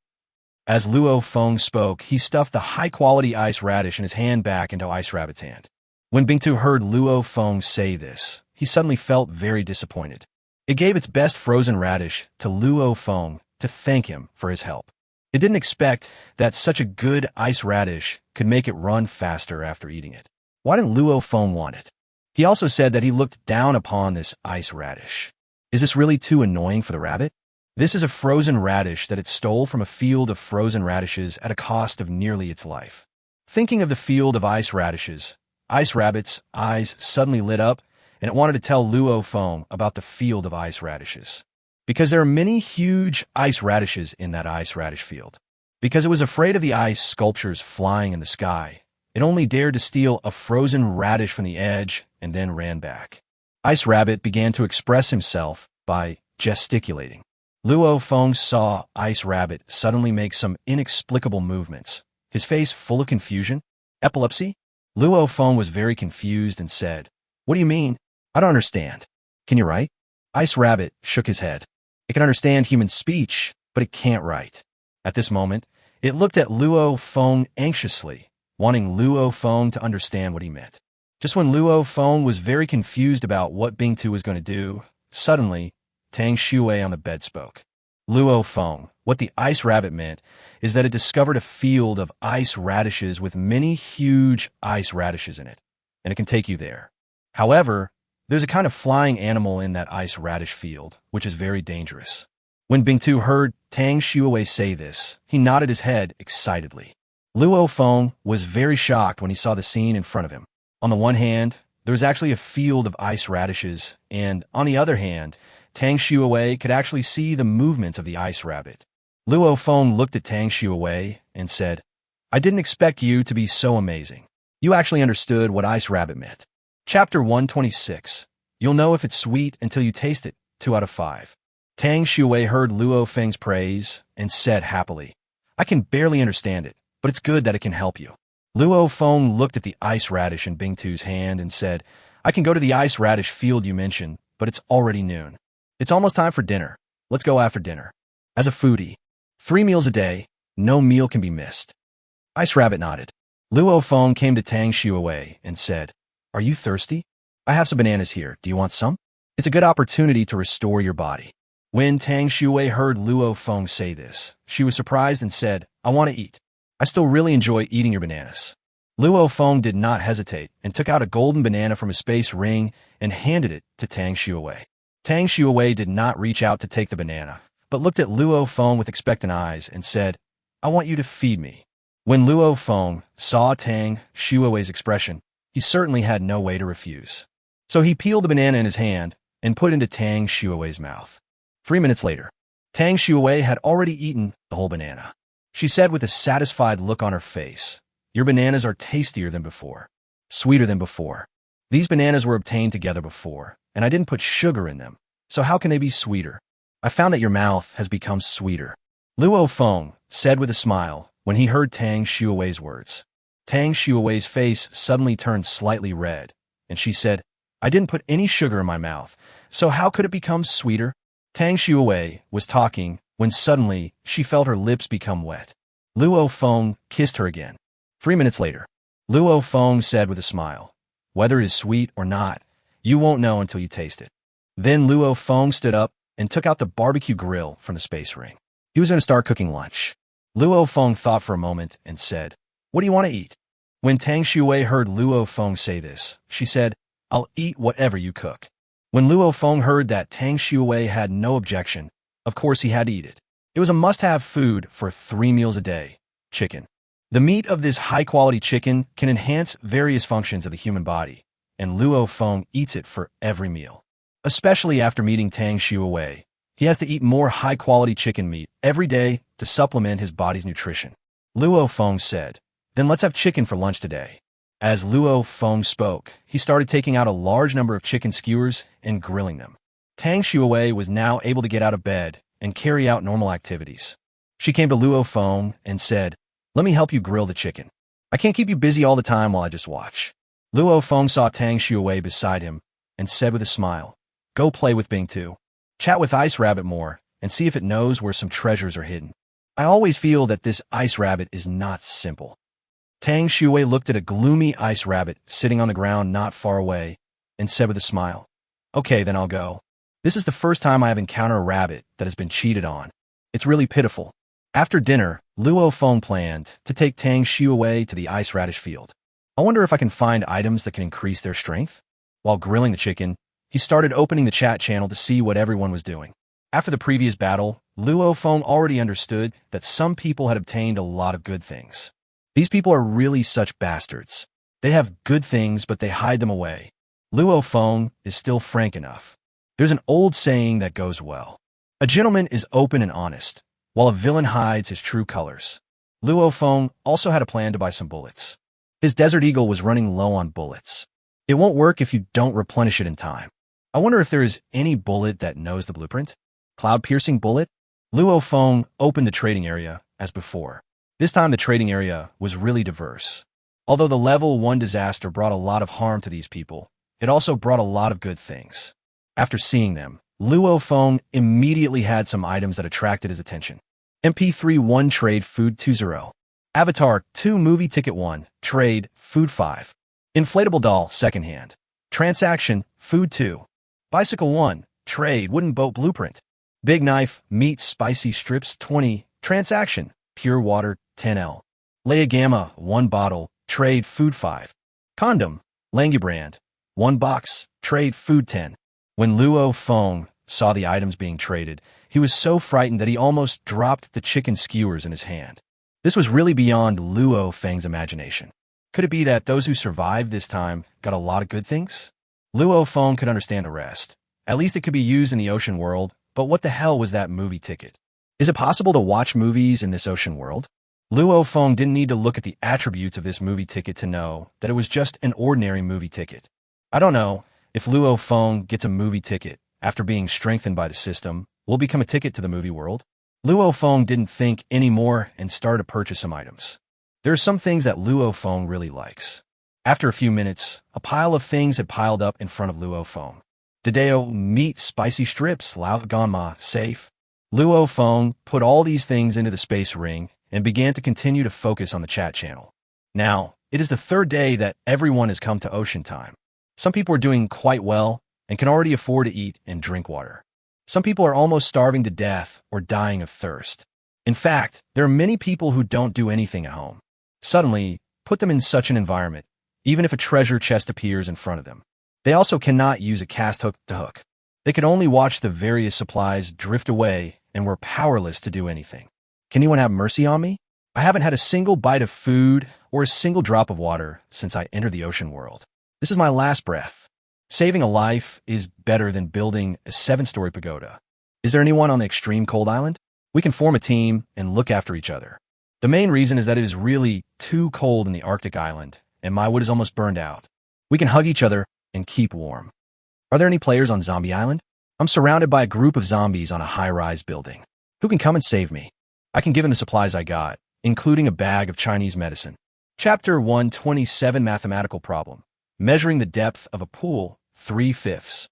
As Luo Feng spoke, he stuffed the high-quality ice radish in his hand back into Ice Rabbit's hand. When Bingtu heard Luo Feng say this, he suddenly felt very disappointed. It gave its best frozen radish to Luo Feng to thank him for his help. It didn't expect that such a good ice radish could make it run faster after eating it. Why didn't Luo Feng want it? He also said that he looked down upon this ice radish. Is this really too annoying for the rabbit? This is a frozen radish that it stole from a field of frozen radishes at a cost of nearly its life. Thinking of the field of ice radishes, Ice Rabbit's eyes suddenly lit up, and it wanted to tell Luo Feng about the field of ice radishes. Because there are many huge ice radishes in that ice radish field. Because it was afraid of the ice sculptures flying in the sky, it only dared to steal a frozen radish from the edge and then ran back. Ice Rabbit began to express himself by gesticulating. Luo Feng saw Ice Rabbit suddenly make some inexplicable movements, his face full of confusion. Epilepsy? Luo Feng was very confused and said, "What do you mean? I don't understand. Can you write?" Ice Rabbit shook his head. It can understand human speech, but it can't write. At this moment, it looked at Luo Feng anxiously, wanting Luo Feng to understand what he meant. Just when Luo Feng was very confused about what Bingtu was going to do, suddenly, Tang Shui on the bed spoke. Luo Feng, what the Ice Rabbit meant is that it discovered a field of ice radishes with many huge ice radishes in it, and it can take you there. However, there's a kind of flying animal in that ice radish field, which is very dangerous. When Bingtu heard Tang Shui say this, he nodded his head excitedly. Luo Feng was very shocked when he saw the scene in front of him. On the one hand, there was actually a field of ice radishes, and on the other hand, Tang Shui could actually see the movement of the Ice Rabbit. Luo Feng looked at Tang Shui and said, "I didn't expect you to be so amazing. You actually understood what Ice Rabbit meant." Chapter 126. You'll know if it's sweet until you taste it. 2 out of 5. Tang Shui heard Luo Feng's praise and said happily, "I can barely understand it, but it's good that it can help you." Luo Feng looked at the ice radish in Bingtu's hand and said, "I can go to the ice radish field you mentioned, but it's already noon. It's almost time for dinner. Let's go after dinner. As a foodie, 3 meals a day, no meal can be missed." Ice Rabbit nodded. Luo Feng came to Tang Shui and said, "Are you thirsty? I have some bananas here. Do you want some? It's a good opportunity to restore your body." When Tang Shui heard Luo Feng say this, she was surprised and said, "I want to eat. I still really enjoy eating your bananas." Luo Feng did not hesitate and took out a golden banana from his space ring and handed it to Tang Shui. Tang Shui did not reach out to take the banana, but looked at Luo Feng with expectant eyes and said, "I want you to feed me." When Luo Feng saw Tang Shui's expression, He certainly had no way to refuse. So he peeled the banana in his hand and put it into Tang Shui's mouth. 3 minutes later, Tang Shui had already eaten the whole banana. She said with a satisfied look on her face, "Your bananas are tastier than before, sweeter than before. These bananas were obtained together before, and I didn't put sugar in them, so how can they be sweeter? I found that your mouth has become sweeter." Luo Feng said with a smile when he heard Tang Shui's words. Tang Shui's face suddenly turned slightly red, and she said, "I didn't put any sugar in my mouth, so how could it become sweeter?" Tang Shui was talking when suddenly she felt her lips become wet. Luo Feng kissed her again. 3 minutes later, Luo Feng said with a smile, "Whether it is sweet or not, you won't know until you taste it." Then Luo Feng stood up and took out the barbecue grill from the space ring. He was going to start cooking lunch. Luo Feng thought for a moment and said, "What do you want to eat?" When Tang Shui heard Luo Feng say this, she said, "I'll eat whatever you cook." When Luo Feng heard that Tang Shui had no objection, of course he had to eat it. It was a must-have food for 3 meals a day: chicken. The meat of this high-quality chicken can enhance various functions of the human body, and Luo Feng eats it for every meal. Especially after meeting Tang Shui, he has to eat more high-quality chicken meat every day to supplement his body's nutrition. Luo Feng said, "Then let's have chicken for lunch today." As Luo Feng spoke, he started taking out a large number of chicken skewers and grilling them. Tang Shui was now able to get out of bed and carry out normal activities. She came to Luo Feng and said, "Let me help you grill the chicken. I can't keep you busy all the time while I just watch." Luo Feng saw Tang Shui beside him and said with a smile, "Go play with Bing too. Chat with Ice Rabbit more and see if it knows where some treasures are hidden. I always feel that this Ice Rabbit is not simple." Tang Shui looked at a gloomy Ice Rabbit sitting on the ground not far away and said with a smile, "Okay, then I'll go. This is the first time I have encountered a rabbit that has been cheated on. It's really pitiful." After dinner, Luo Feng planned to take Tang Shui to the ice radish field. "I wonder if I can find items that can increase their strength?" While grilling the chicken, he started opening the chat channel to see what everyone was doing. After the previous battle, Luo Feng already understood that some people had obtained a lot of good things. These people are really such bastards. They have good things, but they hide them away. Luo Feng is still frank enough. There's an old saying that goes well. A gentleman is open and honest, while a villain hides his true colors. Luo Feng also had a plan to buy some bullets. His Desert Eagle was running low on bullets. It won't work if you don't replenish it in time. I wonder if there is any bullet that knows the blueprint? Cloud-piercing bullet? Luo Feng opened the trading area, as before. This time the trading area was really diverse. Although the level 1 disaster brought a lot of harm to these people, it also brought a lot of good things. After seeing them, Luo Feng immediately had some items that attracted his attention. MP3 1 Trade Food 20. Avatar 2 Movie Ticket 1 Trade Food 5. Inflatable Doll Secondhand. Transaction Food 2. Bicycle 1 Trade Wooden Boat Blueprint. Big Knife Meat Spicy Strips 20. Transaction Pure Water 10L. Leia Gamma 1 Bottle Trade Food 5. Condom Langubrand 1 Box Trade Food 10. When Luo Feng saw the items being traded, he was so frightened that he almost dropped the chicken skewers in his hand. This was really beyond Luo Feng's imagination. Could it be that those who survived this time got a lot of good things? Luo Feng could understand the rest. At least it could be used in the ocean world, but what the hell was that movie ticket? Is it possible to watch movies in this ocean world? Luo Feng didn't need to look at the attributes of this movie ticket to know that it was just an ordinary movie ticket. I don't know if Luo Feng gets a movie ticket after being strengthened by the system, will become a ticket to the movie world. Luo Feng didn't think anymore and started to purchase some items. There are some things that Luo Feng really likes. After a few minutes, a pile of things had piled up in front of Luo Feng. Dideo Meat Spicy Strips Lao Ganma Safe. Luo Feng put all these things into the space ring and began to continue to focus on the chat channel. Now, it is the 3rd day that everyone has come to ocean time. Some people are doing quite well and can already afford to eat and drink water. Some people are almost starving to death or dying of thirst. In fact, there are many people who don't do anything at home. Suddenly, put them in such an environment, even if a treasure chest appears in front of them. They also cannot use a cast hook to hook. They could only watch the various supplies drift away and were powerless to do anything. Can anyone have mercy on me? I haven't had a single bite of food or a single drop of water since I entered the ocean world. This is my last breath. Saving a life is better than building a 7-story pagoda. Is there anyone on the extreme cold island? We can form a team and look after each other. The main reason is that it is really too cold in the Arctic island, and my wood is almost burned out. We can hug each other and keep warm. Are there any players on Zombie Island? I'm surrounded by a group of zombies on a high-rise building. Who can come and save me? I can give them the supplies I got, including a bag of Chinese medicine. Chapter 127 Mathematical Problem. Measuring the depth of a pool, 3/5.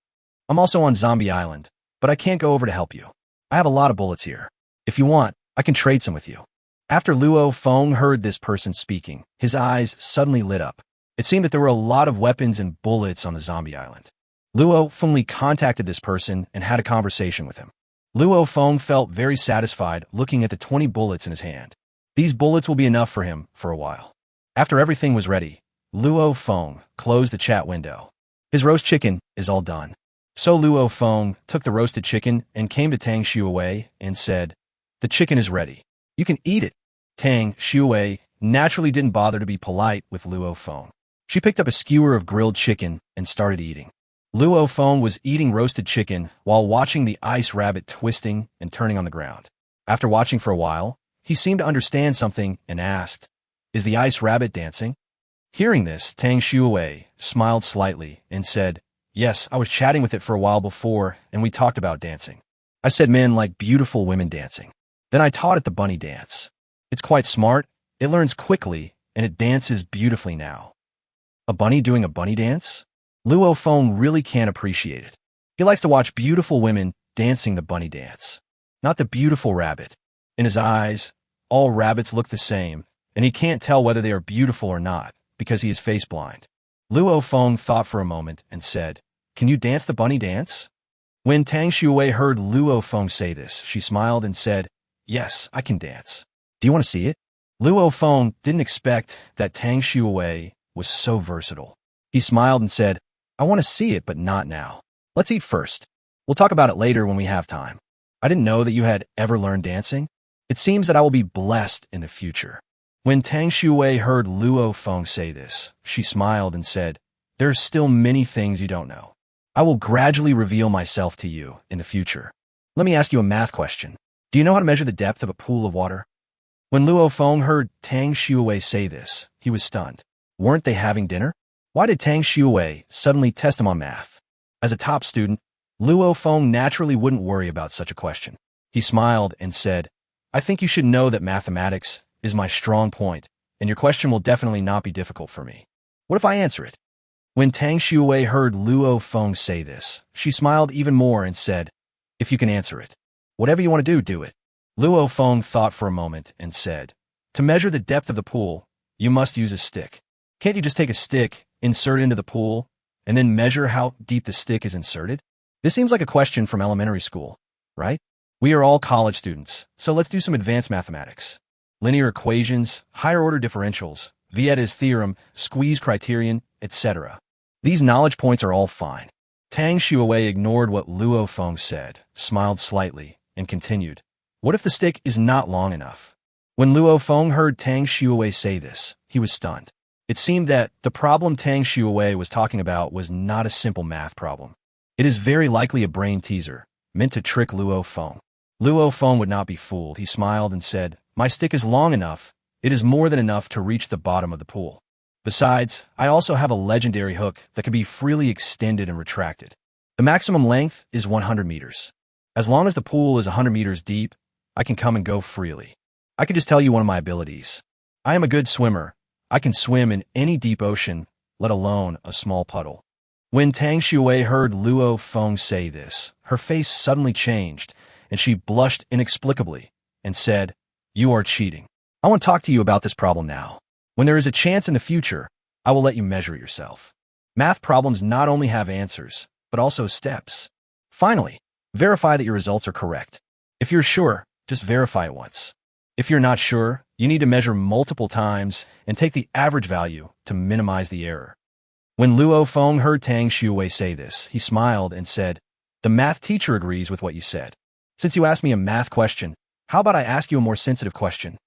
I'm also on Zombie Island, but I can't go over to help you. I have a lot of bullets here. If you want, I can trade some with you. After Luo Feng heard this person speaking, his eyes suddenly lit up. It seemed that there were a lot of weapons and bullets on the Zombie Island. Luo Feng contacted this person and had a conversation with him. Luo Feng felt very satisfied looking at the 20 bullets in his hand. These bullets will be enough for him for a while. After everything was ready, Luo Feng closed the chat window. His roast chicken is all done. So Luo Feng took the roasted chicken and came to Tang Shui and said, "The chicken is ready. You can eat it." Tang Shui naturally didn't bother to be polite with Luo Feng. She picked up a skewer of grilled chicken and started eating. Luo Feng was eating roasted chicken while watching the ice rabbit twisting and turning on the ground. After watching for a while, he seemed to understand something and asked, "Is the ice rabbit dancing?" Hearing this, Tang Shui smiled slightly and said, "Yes, I was chatting with it for a while before, and we talked about dancing. I said men like beautiful women dancing. Then I taught it the bunny dance. It's quite smart, it learns quickly, and it dances beautifully now." A bunny doing a bunny dance? Luo Feng really can't appreciate it. He likes to watch beautiful women dancing the bunny dance, not the beautiful rabbit. In his eyes, all rabbits look the same, and he can't tell whether they are beautiful or not, because he is face blind. Luo Feng thought for a moment and said, "Can you dance the bunny dance?" When Tang Shui heard Luo Feng say this, she smiled and said, "Yes, I can dance. Do you want to see it?" Luo Feng didn't expect that Tang Shui was so versatile. He smiled and said, "I want to see it, but not now. Let's eat first. We'll talk about it later when we have time. I didn't know that you had ever learned dancing. It seems that I will be blessed in the future." When Tang Shui heard Luo Feng say this, she smiled and said, "There are still many things you don't know. I will gradually reveal myself to you in the future. Let me ask you a math question. Do you know how to measure the depth of a pool of water?" When Luo Feng heard Tang Shui say this, he was stunned. Weren't they having dinner? Why did Tang Shui suddenly test him on math? As a top student, Luo Feng naturally wouldn't worry about such a question. He smiled and said, "I think you should know that mathematics is my strong point, and your question will definitely not be difficult for me. What if I answer it?" When Tang Shui heard Luo Feng say this, she smiled even more and said, "If you can answer it, whatever you want to do, do it." Luo Feng thought for a moment and said, "To measure the depth of the pool, you must use a stick. Can't you just take a stick, insert it into the pool, and then measure how deep the stick is inserted?" This seems like a question from elementary school, right? We are all college students, so let's do some advanced mathematics. Linear equations, higher-order differentials, Vieta's theorem, squeeze criterion, etc. These knowledge points are all fine. Tang Shui ignored what Luo Feng said, smiled slightly, and continued, "What if the stick is not long enough?" When Luo Feng heard Tang Shui say this, he was stunned. It seemed that the problem Tang Shui was talking about was not a simple math problem. It is very likely a brain teaser, meant to trick Luo Feng. Luo Feng would not be fooled. He smiled and said, "My stick is long enough. It is more than enough to reach the bottom of the pool. Besides, I also have a legendary hook that can be freely extended and retracted. The maximum length is 100 meters. As long as the pool is 100 meters deep, I can come and go freely. I can just tell you one of my abilities. I am a good swimmer. I can swim in any deep ocean, let alone a small puddle." When Tang Shui heard Luo Feng say this, her face suddenly changed, and she blushed inexplicably and said, "You are cheating. I want to talk to you about this problem now. When there is a chance in the future, I will let you measure yourself. Math problems not only have answers, but also steps. Finally, verify that your results are correct. If you're sure, just verify it once. If you're not sure, you need to measure multiple times and take the average value to minimize the error." When Luo Feng heard Tang Shui say this, he smiled and said, "The math teacher agrees with what you said. Since you asked me a math question, how about I ask you a more sensitive question?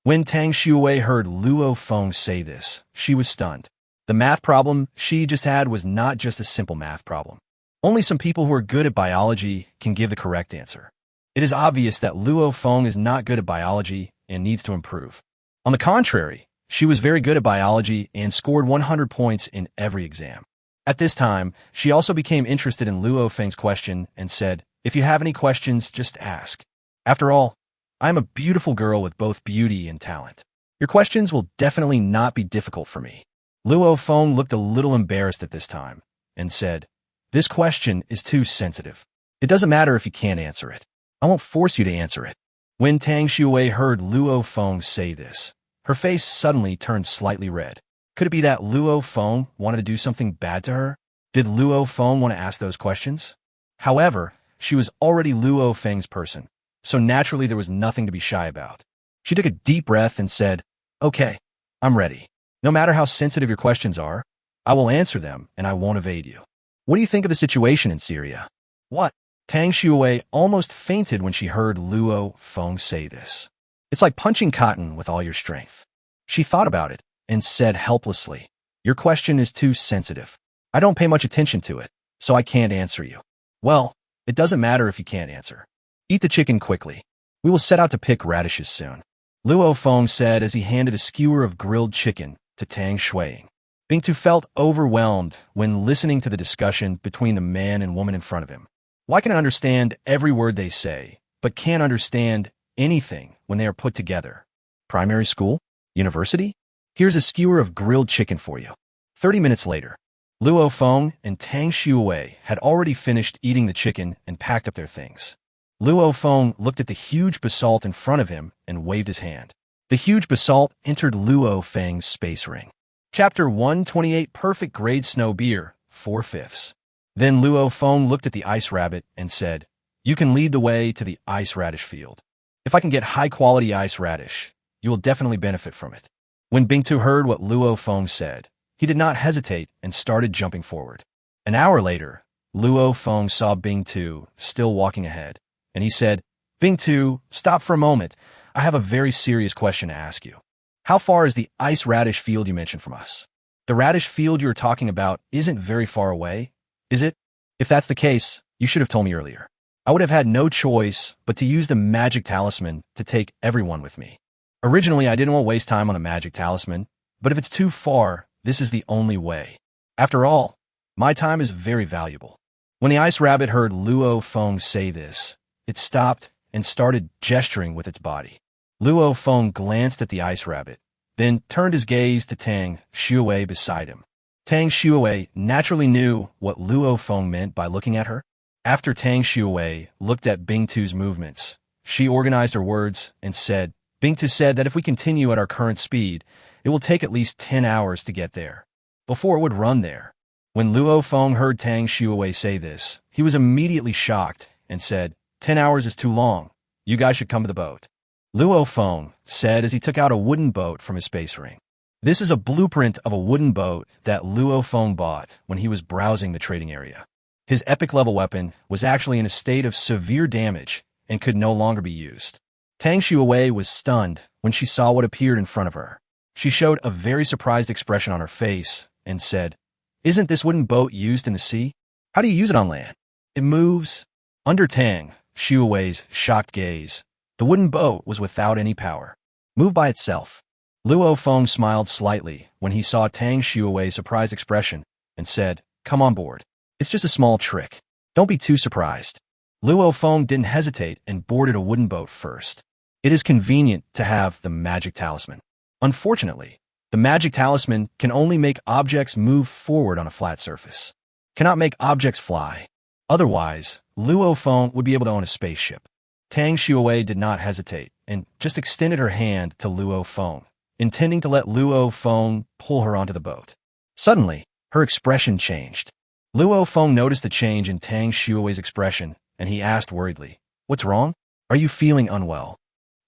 When Tang Shui heard Luo Feng say this, she was stunned. The math problem she just had was not just a simple math problem. Only some people who are good at biology can give the correct answer. It is obvious that Luo Feng is not good at biology and needs to improve. On the contrary, she was very good at biology and scored 100 points in every exam. At this time, she also became interested in Luo Feng's question and said, "If you have any questions, just ask. After all, I am a beautiful girl with both beauty and talent. Your questions will definitely not be difficult for me." Luo Feng looked a little embarrassed at this time and said, "This question is too sensitive. It doesn't matter if you can't answer it. I won't force you to answer it." When Tang Shui heard Luo Feng say this, her face suddenly turned slightly red. Could it be that Luo Feng wanted to do something bad to her? Did Luo Feng want to ask those questions? However, she was already Luo Feng's person, so naturally there was nothing to be shy about. She took a deep breath and said, "Okay, I'm ready. No matter how sensitive your questions are, I will answer them and I won't evade you. What do you think of the situation in Syria?" What? Tang Shui almost fainted when she heard Luo Feng say this. It's like punching cotton with all your strength. She thought about it and said helplessly, "Your question is too sensitive. I don't pay much attention to it, so I can't answer you." Well, it doesn't matter if you can't answer. Eat the chicken quickly. We will set out to pick radishes soon. Luo Feng said as he handed a skewer of grilled chicken to Tang Shui. Bingtu felt overwhelmed when listening to the discussion between the man and woman in front of him. Why can I understand every word they say, but can't understand anything when they are put together? Primary school? University? Here's a skewer of grilled chicken for you. 30 minutes later, Luo Feng and Tang Shui had already finished eating the chicken and packed up their things. Luo Feng looked at the huge basalt in front of him and waved his hand. The huge basalt entered Luo Feng's space ring. Chapter 128 Perfect Grade Snow Beer, 4/5. Then Luo Feng looked at the ice rabbit and said, "You can lead the way to the ice radish field. If I can get high-quality ice radish, you will definitely benefit from it." When Bingtu heard what Luo Feng said, he did not hesitate and started jumping forward. An hour later, Luo Feng saw Bingtu still walking ahead, and he said, "Bingtu, stop for a moment. I have a very serious question to ask you. How far is the ice radish field you mentioned from us? The radish field you were talking about isn't very far away, is it? If that's the case, you should have told me earlier. I would have had no choice but to use the magic talisman to take everyone with me. Originally, I didn't want to waste time on a magic talisman, but if it's too far, this is the only way. After all, my time is very valuable." When the ice rabbit heard Luo Feng say this, it stopped and started gesturing with its body. Luo Feng glanced at the ice rabbit, then turned his gaze to Tang Shui beside him. Tang Shui naturally knew what Luo Feng meant by looking at her. After Tang Shui looked at Bingtu's movements, she organized her words and said, "Bingtu said that if we continue at our current speed, it will take at least 10 hours to get there, before it would run there." When Luo Feng heard Tang Shui say this, he was immediately shocked and said, "10 hours is too long. You guys should come to the boat." Luo Feng said as he took out a wooden boat from his space ring. This is a blueprint of a wooden boat that Luo Feng bought when he was browsing the trading area. His epic level weapon was actually in a state of severe damage and could no longer be used. Tang Shui was stunned when she saw what appeared in front of her. She showed a very surprised expression on her face and said, "Isn't this wooden boat used in the sea? How do you use it on land? It moves." Under Tang Shui's shocked gaze, the wooden boat was without any power. Moved by itself. Luo Feng smiled slightly when he saw Tang Shui's surprised expression and said, "Come on board. It's just a small trick. Don't be too surprised." Luo Feng didn't hesitate and boarded a wooden boat first. It is convenient to have the magic talisman. Unfortunately, the magic talisman can only make objects move forward on a flat surface. Cannot make objects fly. Otherwise, Luo Feng would be able to own a spaceship. Tang Shui did not hesitate and just extended her hand to Luo Feng, intending to let Luo Feng pull her onto the boat. Suddenly, her expression changed. Luo Feng noticed the change in Tang Shui's expression, and he asked worriedly, "What's wrong? Are you feeling unwell?"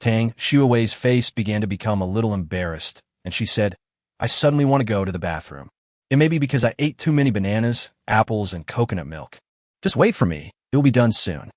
Tang Shui's face began to become a little embarrassed, and she said, "I suddenly want to go to the bathroom. It may be because I ate too many bananas, apples, and coconut milk. Just wait for me. It will be done soon."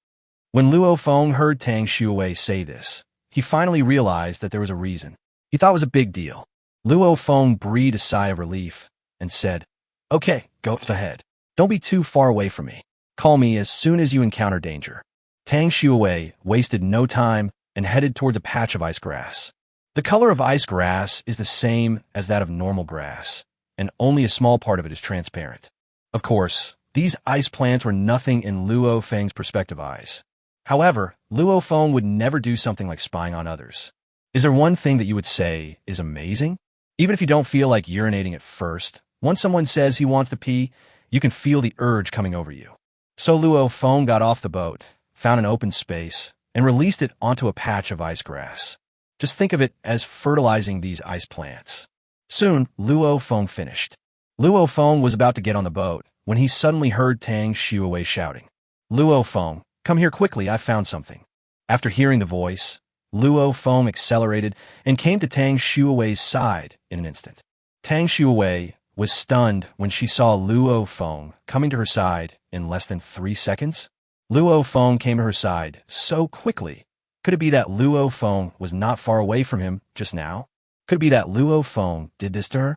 When Luo Feng heard Tang Shui say this, he finally realized that there was a reason. He thought it was a big deal. Luo Feng breathed a sigh of relief and said, "Okay, go ahead. Don't be too far away from me. Call me as soon as you encounter danger." Tang Shui wasted no time and headed towards a patch of ice grass. The color of ice grass is the same as that of normal grass, and only a small part of it is transparent. Of course, these ice plants were nothing in Luo Feng's perspective eyes. However, Luo Feng would never do something like spying on others. Is there one thing that you would say is amazing? Even if you don't feel like urinating at first, once someone says he wants to pee, you can feel the urge coming over you. So Luo Feng got off the boat, found an open space, and released it onto a patch of ice grass. Just think of it as fertilizing these ice plants. Soon, Luo Feng finished. Luo Feng was about to get on the boat when he suddenly heard Tang Shui shouting, "Luo Feng, come here quickly, I've found something." After hearing the voice, Luo Feng accelerated and came to Tang Shui's side in an instant. Tang Shui was stunned when she saw Luo Feng coming to her side in less than 3 seconds. Luo Feng came to her side so quickly. Could it be that Luo Feng was not far away from him just now? Could it be that Luo Feng did this to her?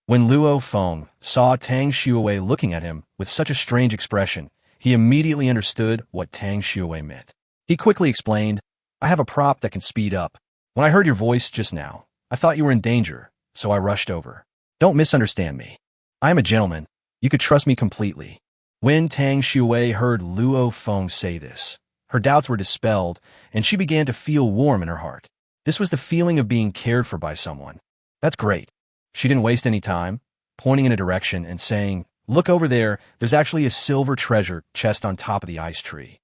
When Luo Feng saw Tang Shui looking at him with such a strange expression, he immediately understood what Tang Shui meant. He quickly explained, "I have a prop that can speed up. When I heard your voice just now, I thought you were in danger, so I rushed over. Don't misunderstand me. I am a gentleman. You could trust me completely." When Tang Shui heard Luo Feng say this, her doubts were dispelled, and she began to feel warm in her heart. This was the feeling of being cared for by someone. That's great. She didn't waste any time, pointing in a direction and saying, "Look over there, there's actually a silver treasure chest on top of the ice tree."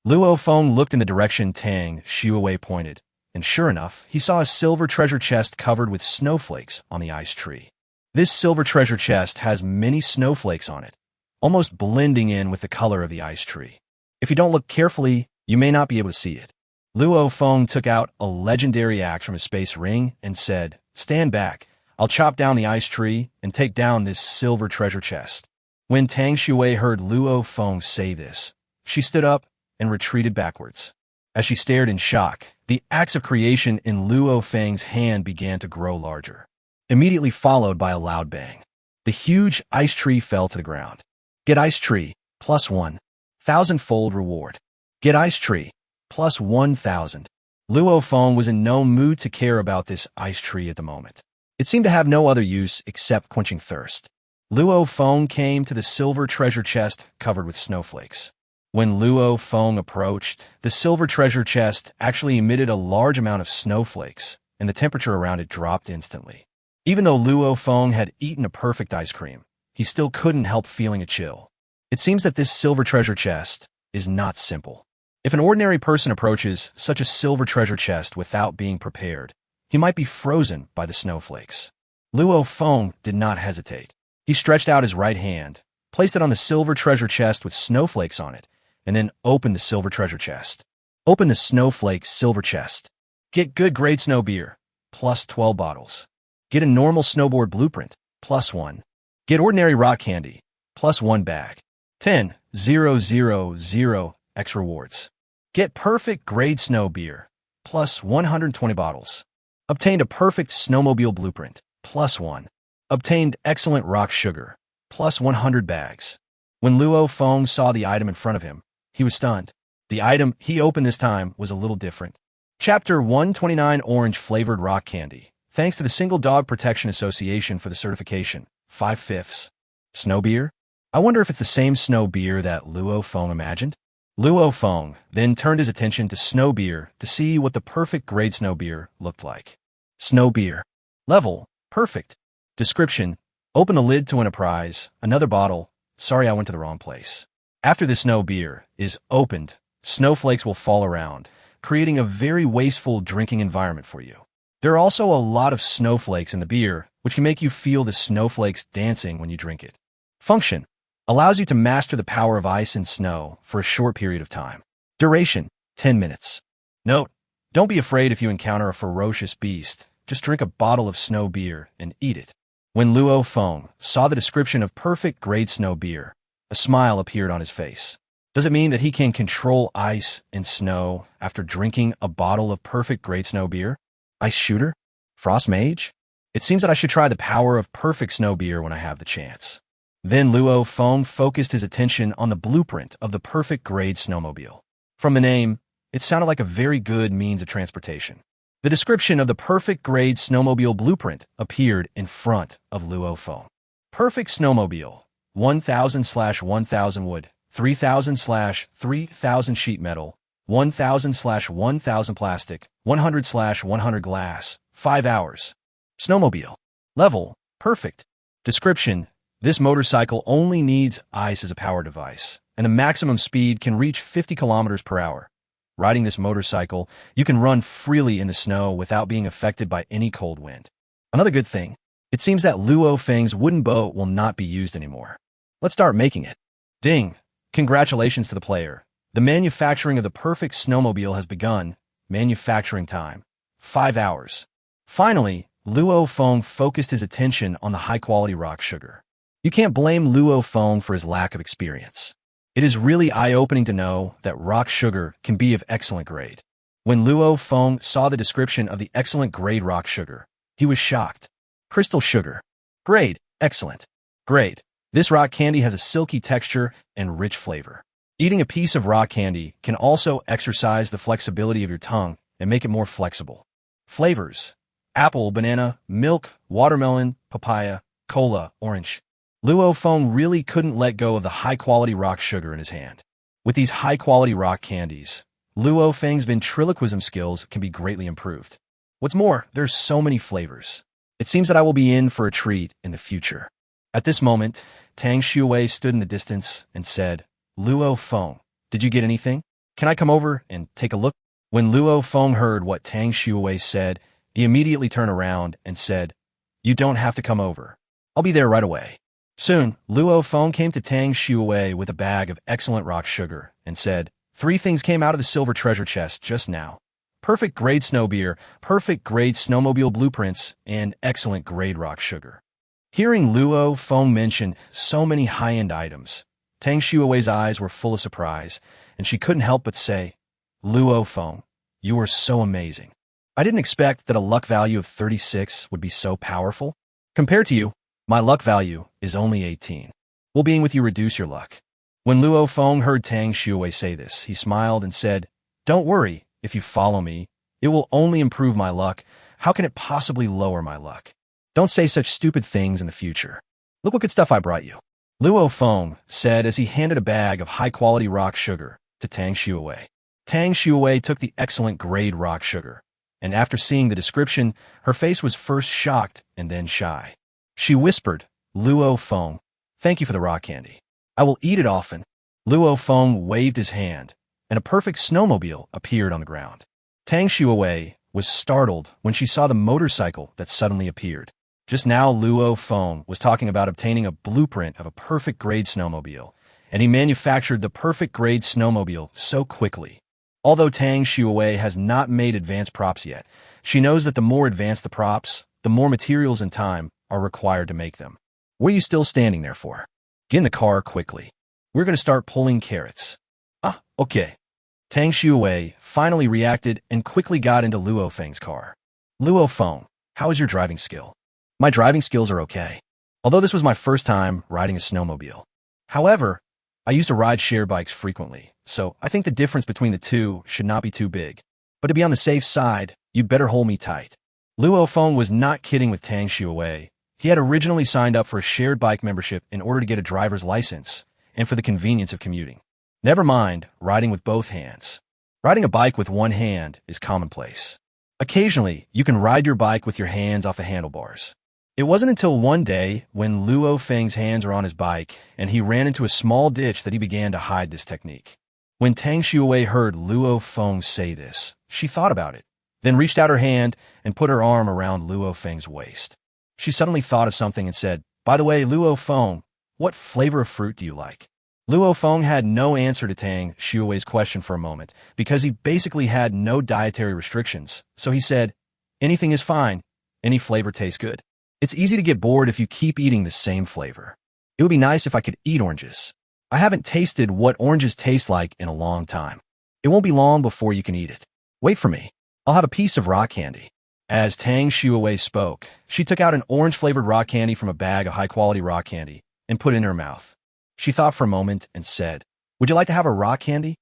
Luo Feng looked in the direction Tang Shui pointed, and sure enough, he saw a silver treasure chest covered with snowflakes on the ice tree. This silver treasure chest has many snowflakes on it, almost blending in with the color of the ice tree. If you don't look carefully, you may not be able to see it. Luo Feng took out a legendary axe from his space ring and said, "Stand back. I'll chop down the ice tree and take down this silver treasure chest." When Tang Shui heard Luo Feng say this, she stood up and retreated backwards. As she stared in shock, the axe of creation in Luo Feng's hand began to grow larger, immediately followed by a loud bang. The huge ice tree fell to the ground. Get ice tree, +1. Thousandfold reward. Get ice tree, +1,000. Luo Feng was in no mood to care about this ice tree at the moment. It seemed to have no other use except quenching thirst. Luo Feng came to the silver treasure chest covered with snowflakes. When Luo Feng approached, the silver treasure chest actually emitted a large amount of snowflakes, and the temperature around it dropped instantly. Even though Luo Feng had eaten a perfect ice cream, he still couldn't help feeling a chill. It seems that this silver treasure chest is not simple. If an ordinary person approaches such a silver treasure chest without being prepared, he might be frozen by the snowflakes. Luo Feng did not hesitate. He stretched out his right hand, placed it on the silver treasure chest with snowflakes on it, and then opened the silver treasure chest. Open the snowflake silver chest. Get good grade snow beer, +12 bottles. Get a normal snowboard blueprint, +1. Get ordinary rock candy, +1 bag. 10,000 X rewards. Get perfect grade snow beer, +120 bottles. Obtained a perfect snowmobile blueprint, +1. Obtained excellent rock sugar, +100 bags. When Luo Feng saw the item in front of him, he was stunned. The item he opened this time was a little different. Chapter 129 Orange Flavored Rock Candy. Thanks to the Single Dog Protection Association for the certification, 5/5. Snow beer? I wonder if it's the same snow beer that Luo Feng imagined? Luo Feng then turned his attention to snow beer to see what the perfect grade snow beer looked like. Snow beer. Level, perfect. Description, open the lid to win a prize, another bottle. Sorry, I went to the wrong place. After the snow beer is opened, snowflakes will fall around, creating a very wasteful drinking environment for you. There are also a lot of snowflakes in the beer, which can make you feel the snowflakes dancing when you drink it. Function, allows you to master the power of ice and snow for a short period of time. Duration, 10 minutes. Note, don't be afraid if you encounter a ferocious beast. Just drink a bottle of snow beer and eat it. When Luo Feng saw the description of perfect grade snow beer, a smile appeared on his face. Does it mean that he can control ice and snow after drinking a bottle of perfect grade snow beer? Ice shooter? Frost Mage? It seems that I should try the power of perfect snow beer when I have the chance. Then Luo Feng focused his attention on the blueprint of the perfect grade snowmobile. From the name, it sounded like a very good means of transportation. The description of the perfect grade snowmobile blueprint appeared in front of Luo Feng. Perfect snowmobile, 1000/1000 wood, 3000/3000 sheet metal, 1000/1000 plastic, 100/100 glass, 5 hours. Snowmobile. Level, perfect. Description, this motorcycle only needs ice as a power device, and a maximum speed can reach 50 kilometers per hour. Riding this motorcycle, you can run freely in the snow without being affected by any cold wind. Another good thing, it seems that Luo Feng's wooden boat will not be used anymore. Let's start making it. Ding! Congratulations to the player. The manufacturing of the perfect snowmobile has begun. Manufacturing time, 5 hours. Finally, Luo Feng focused his attention on the high-quality rock sugar. You can't blame Luo Feng for his lack of experience. It is really eye-opening to know that rock sugar can be of excellent grade. When Luo Feng saw the description of the excellent grade rock sugar, he was shocked. Crystal sugar. Grade, excellent. Grade. This rock candy has a silky texture and rich flavor. Eating a piece of rock candy can also exercise the flexibility of your tongue and make it more flexible. Flavors. Apple, banana, milk, watermelon, papaya, cola, orange. Luo Feng really couldn't let go of the high-quality rock sugar in his hand. With these high-quality rock candies, Luo Feng's ventriloquism skills can be greatly improved. What's more, there's so many flavors. It seems that I will be in for a treat in the future. At this moment, Tang Shui stood in the distance and said, Luo Feng, did you get anything? Can I come over and take a look? When Luo Feng heard what Tang Shui said, he immediately turned around and said, You don't have to come over. I'll be there right away. Soon, Luo Feng came to Tang Shui with a bag of excellent rock sugar and said, 3 things came out of the silver treasure chest just now. Perfect grade snow beer, perfect grade snowmobile blueprints, and excellent grade rock sugar. Hearing Luo Feng mention so many high-end items, Tang Shui's eyes were full of surprise, and she couldn't help but say, Luo Feng, you are so amazing. I didn't expect that a luck value of 36 would be so powerful. Compared to you, my luck value is only 18. Will being with you reduce your luck? When Luo Feng heard Tang Shui say this, he smiled and said, Don't worry, if you follow me, it will only improve my luck. How can it possibly lower my luck? Don't say such stupid things in the future. Look what good stuff I brought you. Luo Feng said as he handed a bag of high-quality rock sugar to Tang Shui. Tang Shui took the excellent grade rock sugar, and after seeing the description, her face was first shocked and then shy. She whispered, Luo Feng, thank you for the rock candy. I will eat it often. Luo Feng waved his hand, and a perfect snowmobile appeared on the ground. Tang Shui was startled when she saw the motorcycle that suddenly appeared. Just now, Luo Feng was talking about obtaining a blueprint of a perfect grade snowmobile, and he manufactured the perfect grade snowmobile so quickly. Although Tang Shui has not made advanced props yet, she knows that the more advanced the props, the more materials and time are required to make them. What are you still standing there for? Get in the car quickly. We're going to start pulling carrots. Ah, okay. Tang Shui finally reacted and quickly got into Luo Feng's car. Luo Feng, how is your driving skill? My driving skills are okay, although this was my first time riding a snowmobile. However, I used to ride share bikes frequently, so I think the difference between the two should not be too big. But to be on the safe side, you'd better hold me tight. Luo Feng was not kidding with Tang Shui. He had originally signed up for a shared bike membership in order to get a driver's license and for the convenience of commuting. Never mind riding with both hands. Riding a bike with one hand is commonplace. Occasionally, you can ride your bike with your hands off the handlebars. It wasn't until one day when Luo Feng's hands were on his bike and he ran into a small ditch that he began to hide this technique. When Tang Shui heard Luo Feng say this, she thought about it, then reached out her hand and put her arm around Luo Feng's waist. She suddenly thought of something and said, By the way, Luo Feng, what flavor of fruit do you like? Luo Feng had no answer to Tang Shui's question for a moment because he basically had no dietary restrictions, so he said, Anything is fine. Any flavor tastes good. It's easy to get bored if you keep eating the same flavor. It would be nice if I could eat oranges. I haven't tasted what oranges taste like in a long time. It won't be long before you can eat it. Wait for me. I'll have a piece of rock candy. As Tang Shui spoke, she took out an orange-flavored rock candy from a bag of high-quality rock candy and put it in her mouth. She thought for a moment and said, "Would you like to have a rock candy?"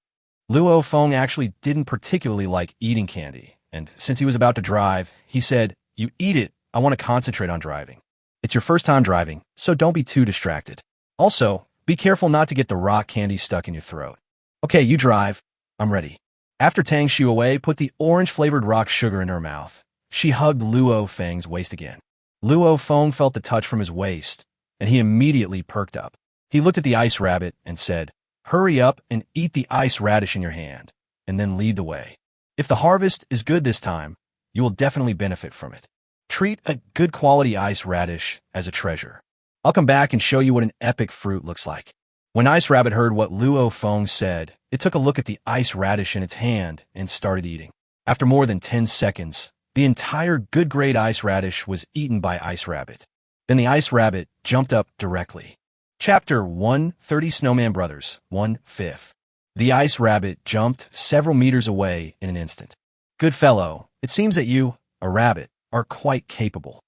Luo Feng actually didn't particularly like eating candy, and since he was about to drive, he said, "You eat it, I want to concentrate on driving. It's your first time driving, so don't be too distracted. Also, be careful not to get the rock candy stuck in your throat. Okay, you drive. I'm ready." After Tang Shui put the orange-flavored rock sugar in her mouth, she hugged Luo Feng's waist again. Luo Feng felt the touch from his waist, and he immediately perked up. He looked at the ice rabbit and said, "Hurry up and eat the ice radish in your hand, and then lead the way. If the harvest is good this time, you will definitely benefit from it. Treat a good quality ice radish as a treasure. I'll come back and show you what an epic fruit looks like." When Ice Rabbit heard what Luo Feng said, it took a look at the ice radish in its hand and started eating. After more than 10 seconds, the entire good-grade ice radish was eaten by Ice Rabbit. Then the Ice Rabbit jumped up directly. Chapter 1:30 Snowman Brothers, 1/5. The Ice Rabbit jumped several meters away in an instant. "Good fellow, it seems that you, a rabbit, are quite capable."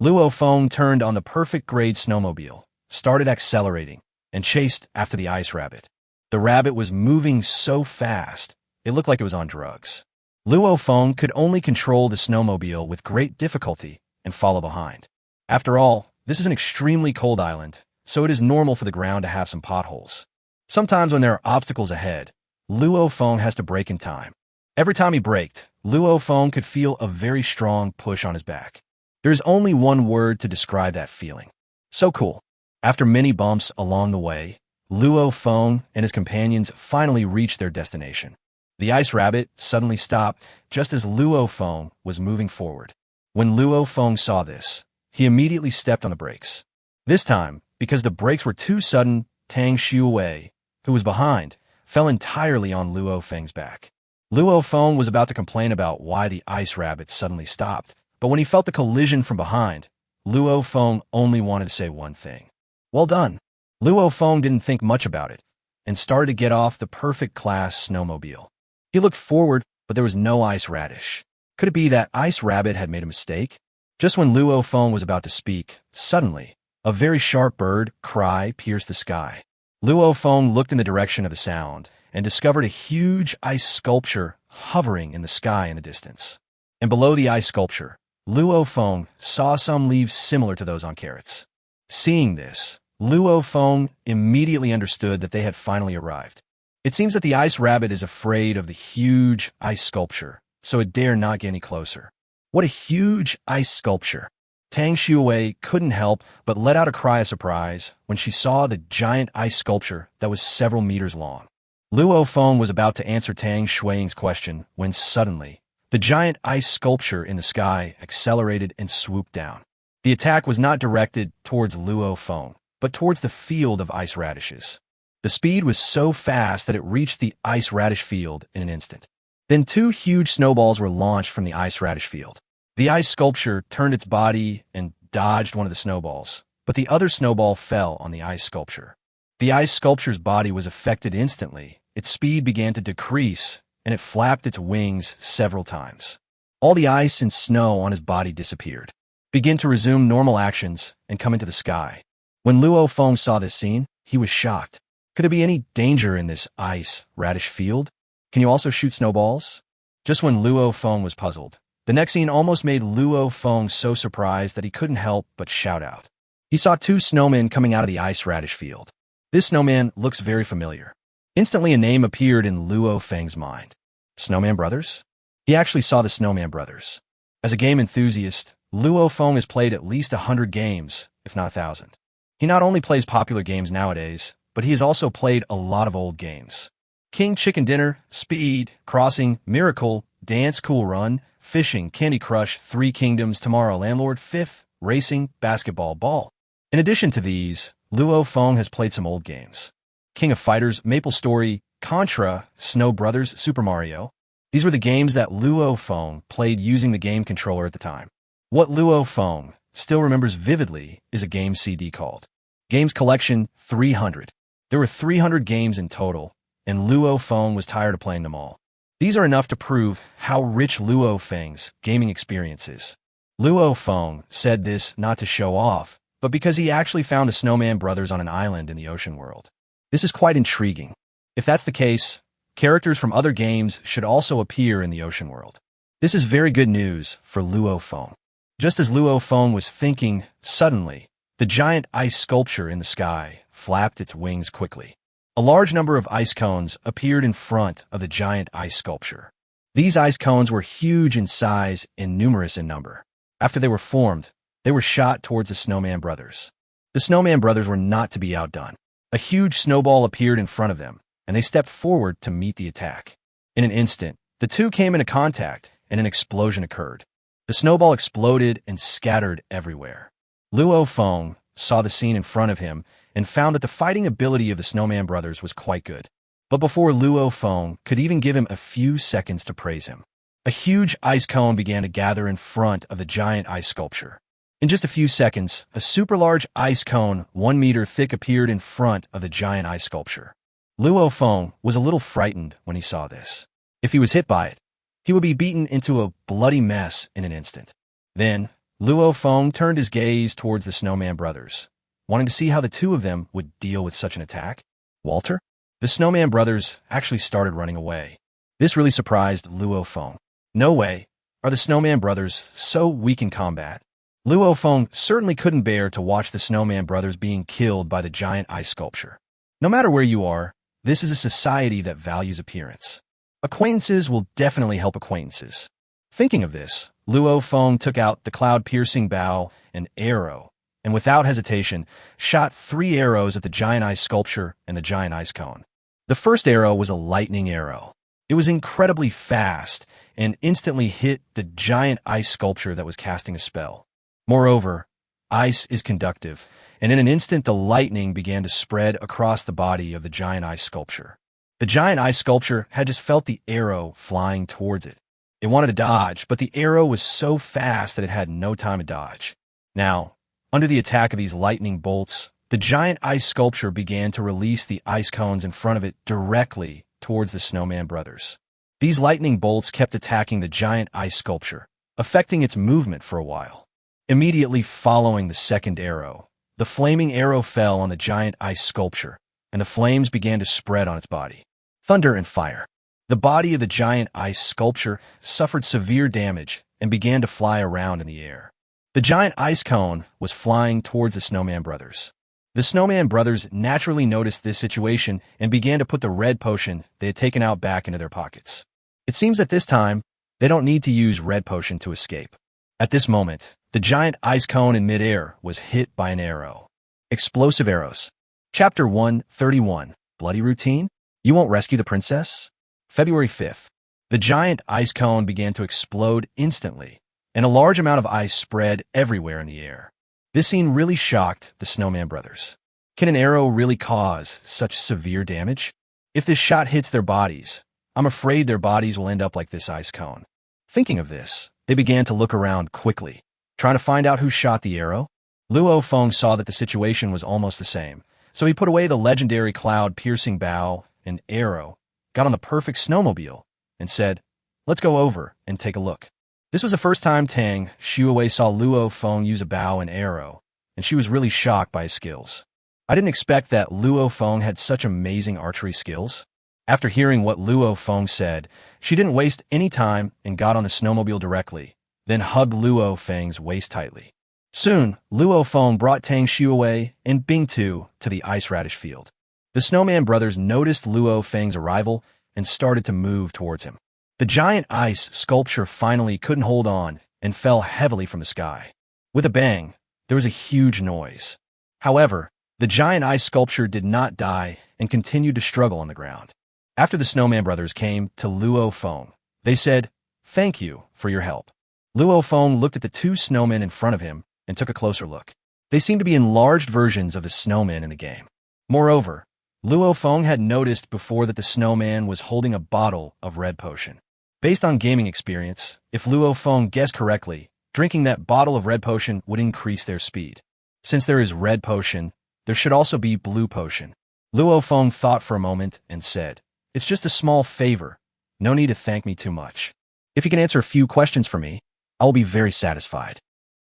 Luo Feng turned on the perfect-grade snowmobile, started accelerating, and chased after the Ice Rabbit. The rabbit was moving so fast, it looked like it was on drugs. Luo Feng could only control the snowmobile with great difficulty and follow behind. After all, this is an extremely cold island, so it is normal for the ground to have some potholes. Sometimes when there are obstacles ahead, Luo Feng has to brake in time. Every time he braked, Luo Feng could feel a very strong push on his back. There is only one word to describe that feeling. So cool. After many bumps along the way, Luo Feng and his companions finally reached their destination. The Ice Rabbit suddenly stopped just as Luo Feng was moving forward. When Luo Feng saw this, he immediately stepped on the brakes. This time, because the brakes were too sudden, Tang Shui, who was behind, fell entirely on Luo Feng's back. Luo Feng was about to complain about why the Ice Rabbit suddenly stopped, but when he felt the collision from behind, Luo Feng only wanted to say one thing. "Well done." Luo Feng didn't think much about it and started to get off the perfect-class snowmobile. He looked forward, but there was no ice radish. Could it be that Ice Rabbit had made a mistake? Just when Luo Feng was about to speak, suddenly, a very sharp bird cry pierced the sky. Luo Feng looked in the direction of the sound and discovered a huge ice sculpture hovering in the sky in the distance. And below the ice sculpture, Luo Feng saw some leaves similar to those on carrots. Seeing this, Luo Feng immediately understood that they had finally arrived. It seems that the Ice Rabbit is afraid of the huge ice sculpture, so it dare not get any closer. What a huge ice sculpture! Tang Shui couldn't help but let out a cry of surprise when she saw the giant ice sculpture that was several meters long. Luo Feng was about to answer Tang Shui's question when suddenly, the giant ice sculpture in the sky accelerated and swooped down. The attack was not directed towards Luo Feng, but towards the field of ice radishes. The speed was so fast that it reached the ice radish field in an instant. Then two huge snowballs were launched from the ice radish field. The ice sculpture turned its body and dodged one of the snowballs, but the other snowball fell on the ice sculpture. The ice sculpture's body was affected instantly. Its speed began to decrease, and it flapped its wings several times. All the ice and snow on his body disappeared, began to resume normal actions, and come into the sky. When Luo Feng saw this scene, he was shocked. Could there be any danger in this ice radish field? Can you also shoot snowballs? Just when Luo Feng was puzzled, the next scene almost made Luo Feng so surprised that he couldn't help but shout out. He saw two snowmen coming out of the ice radish field. This snowman looks very familiar. Instantly a name appeared in Luo Feng's mind. Snowman Brothers? He actually saw the Snowman Brothers. As a game enthusiast, Luo Feng has played at least 100 games, if not 1,000. He not only plays popular games nowadays, but he has also played a lot of old games. King Chicken Dinner, Speed, Crossing, Miracle, Dance Cool Run, Fishing, Candy Crush, Three Kingdoms, Tomorrow Landlord, Fifth, Racing, Basketball, Ball. In addition to these, Luo Feng has played some old games. King of Fighters, Maple Story, Contra, Snow Brothers, Super Mario. These were the games that Luo Feng played using the game controller at the time. What Luo Feng still remembers vividly is a game CD called Games Collection 300. There were 300 games in total, and Luo Feng was tired of playing them all. These are enough to prove how rich Luo Feng's gaming experience is. Luo Feng said this not to show off, but because he actually found the Snowman Brothers on an island in the ocean world. This is quite intriguing. If that's the case, characters from other games should also appear in the ocean world. This is very good news for Luo Feng. Just as Luo Feng was thinking, suddenly, the giant ice sculpture in the sky flapped its wings quickly. A large number of ice cones appeared in front of the giant ice sculpture. These ice cones were huge in size and numerous in number. After they were formed, they were shot towards the Snowman Brothers. The Snowman Brothers were not to be outdone. A huge snowball appeared in front of them, and they stepped forward to meet the attack. In an instant, the two came into contact, and an explosion occurred. The snowball exploded and scattered everywhere. Luo Feng saw the scene in front of him and found that the fighting ability of the Snowman Brothers was quite good. But before Luo Feng could even give him a few seconds to praise him, a huge ice cone began to gather in front of the giant ice sculpture. In just a few seconds, a super large ice cone 1 meter thick appeared in front of the giant ice sculpture. Luo Feng was a little frightened when he saw this. If he was hit by it, he would be beaten into a bloody mess in an instant. Then, Luo Feng turned his gaze towards the Snowman Brothers, wanting to see how the two of them would deal with such an attack. Walter? The Snowman Brothers actually started running away. This really surprised Luo Feng. No way are the Snowman Brothers so weak in combat. Luo Feng certainly couldn't bear to watch the Snowman Brothers being killed by the giant ice sculpture. No matter where you are, this is a society that values appearance. Acquaintances will definitely help acquaintances. Thinking of this, Luo Feng took out the cloud-piercing bow and arrow, and without hesitation, shot 3 arrows at the giant ice sculpture and the giant ice cone. The first arrow was a lightning arrow. It was incredibly fast and instantly hit the giant ice sculpture that was casting a spell. Moreover, ice is conductive, and in an instant the lightning began to spread across the body of the giant ice sculpture. The giant ice sculpture had just felt the arrow flying towards it. It wanted to dodge, but the arrow was so fast that it had no time to dodge. Now, under the attack of these lightning bolts, the giant ice sculpture began to release the ice cones in front of it directly towards the Snowman Brothers. These lightning bolts kept attacking the giant ice sculpture, affecting its movement for a while. Immediately following the second arrow, the flaming arrow fell on the giant ice sculpture, and the flames began to spread on its body. Thunder and fire. The body of the giant ice sculpture suffered severe damage and began to fly around in the air. The giant ice cone was flying towards the Snowman Brothers. The Snowman Brothers naturally noticed this situation and began to put the red potion they had taken out back into their pockets. It seems at this time, they don't need to use red potion to escape. At this moment, the giant ice cone in midair was hit by an arrow. Explosive arrows. Chapter 131. Bloody Routine? You won't rescue the princess? February 5th. The giant ice cone began to explode instantly, and a large amount of ice spread everywhere in the air. This scene really shocked the Snowman Brothers. Can an arrow really cause such severe damage? If this shot hits their bodies, I'm afraid their bodies will end up like this ice cone. Thinking of this, they began to look around quickly, trying to find out who shot the arrow. Luo Feng saw that the situation was almost the same, so he put away the legendary cloud-piercing bow and arrow, got on the perfect snowmobile, and said, "Let's go over and take a look." This was the first time Tang, Shui saw Luo Feng use a bow and arrow, and she was really shocked by his skills. I didn't expect that Luo Feng had such amazing archery skills. After hearing what Luo Feng said, she didn't waste any time and got on the snowmobile directly, then hugged Luo Feng's waist tightly. Soon, Luo Feng brought Tang Shui and Bingtu to the ice radish field. The Snowman Brothers noticed Luo Feng's arrival and started to move towards him. The giant ice sculpture finally couldn't hold on and fell heavily from the sky. With a bang, there was a huge noise. However, the giant ice sculpture did not die and continued to struggle on the ground. After the Snowman Brothers came to Luo Feng, they said, "Thank you for your help." Luo Feng looked at the 2 snowmen in front of him and took a closer look. They seemed to be enlarged versions of the snowmen in the game. Moreover, Luo Feng had noticed before that the snowman was holding a bottle of red potion. Based on gaming experience, if Luo Feng guessed correctly, drinking that bottle of red potion would increase their speed. Since there is red potion, there should also be blue potion. Luo Feng thought for a moment and said, "It's just a small favor. No need to thank me too much. If you can answer a few questions for me, I will be very satisfied.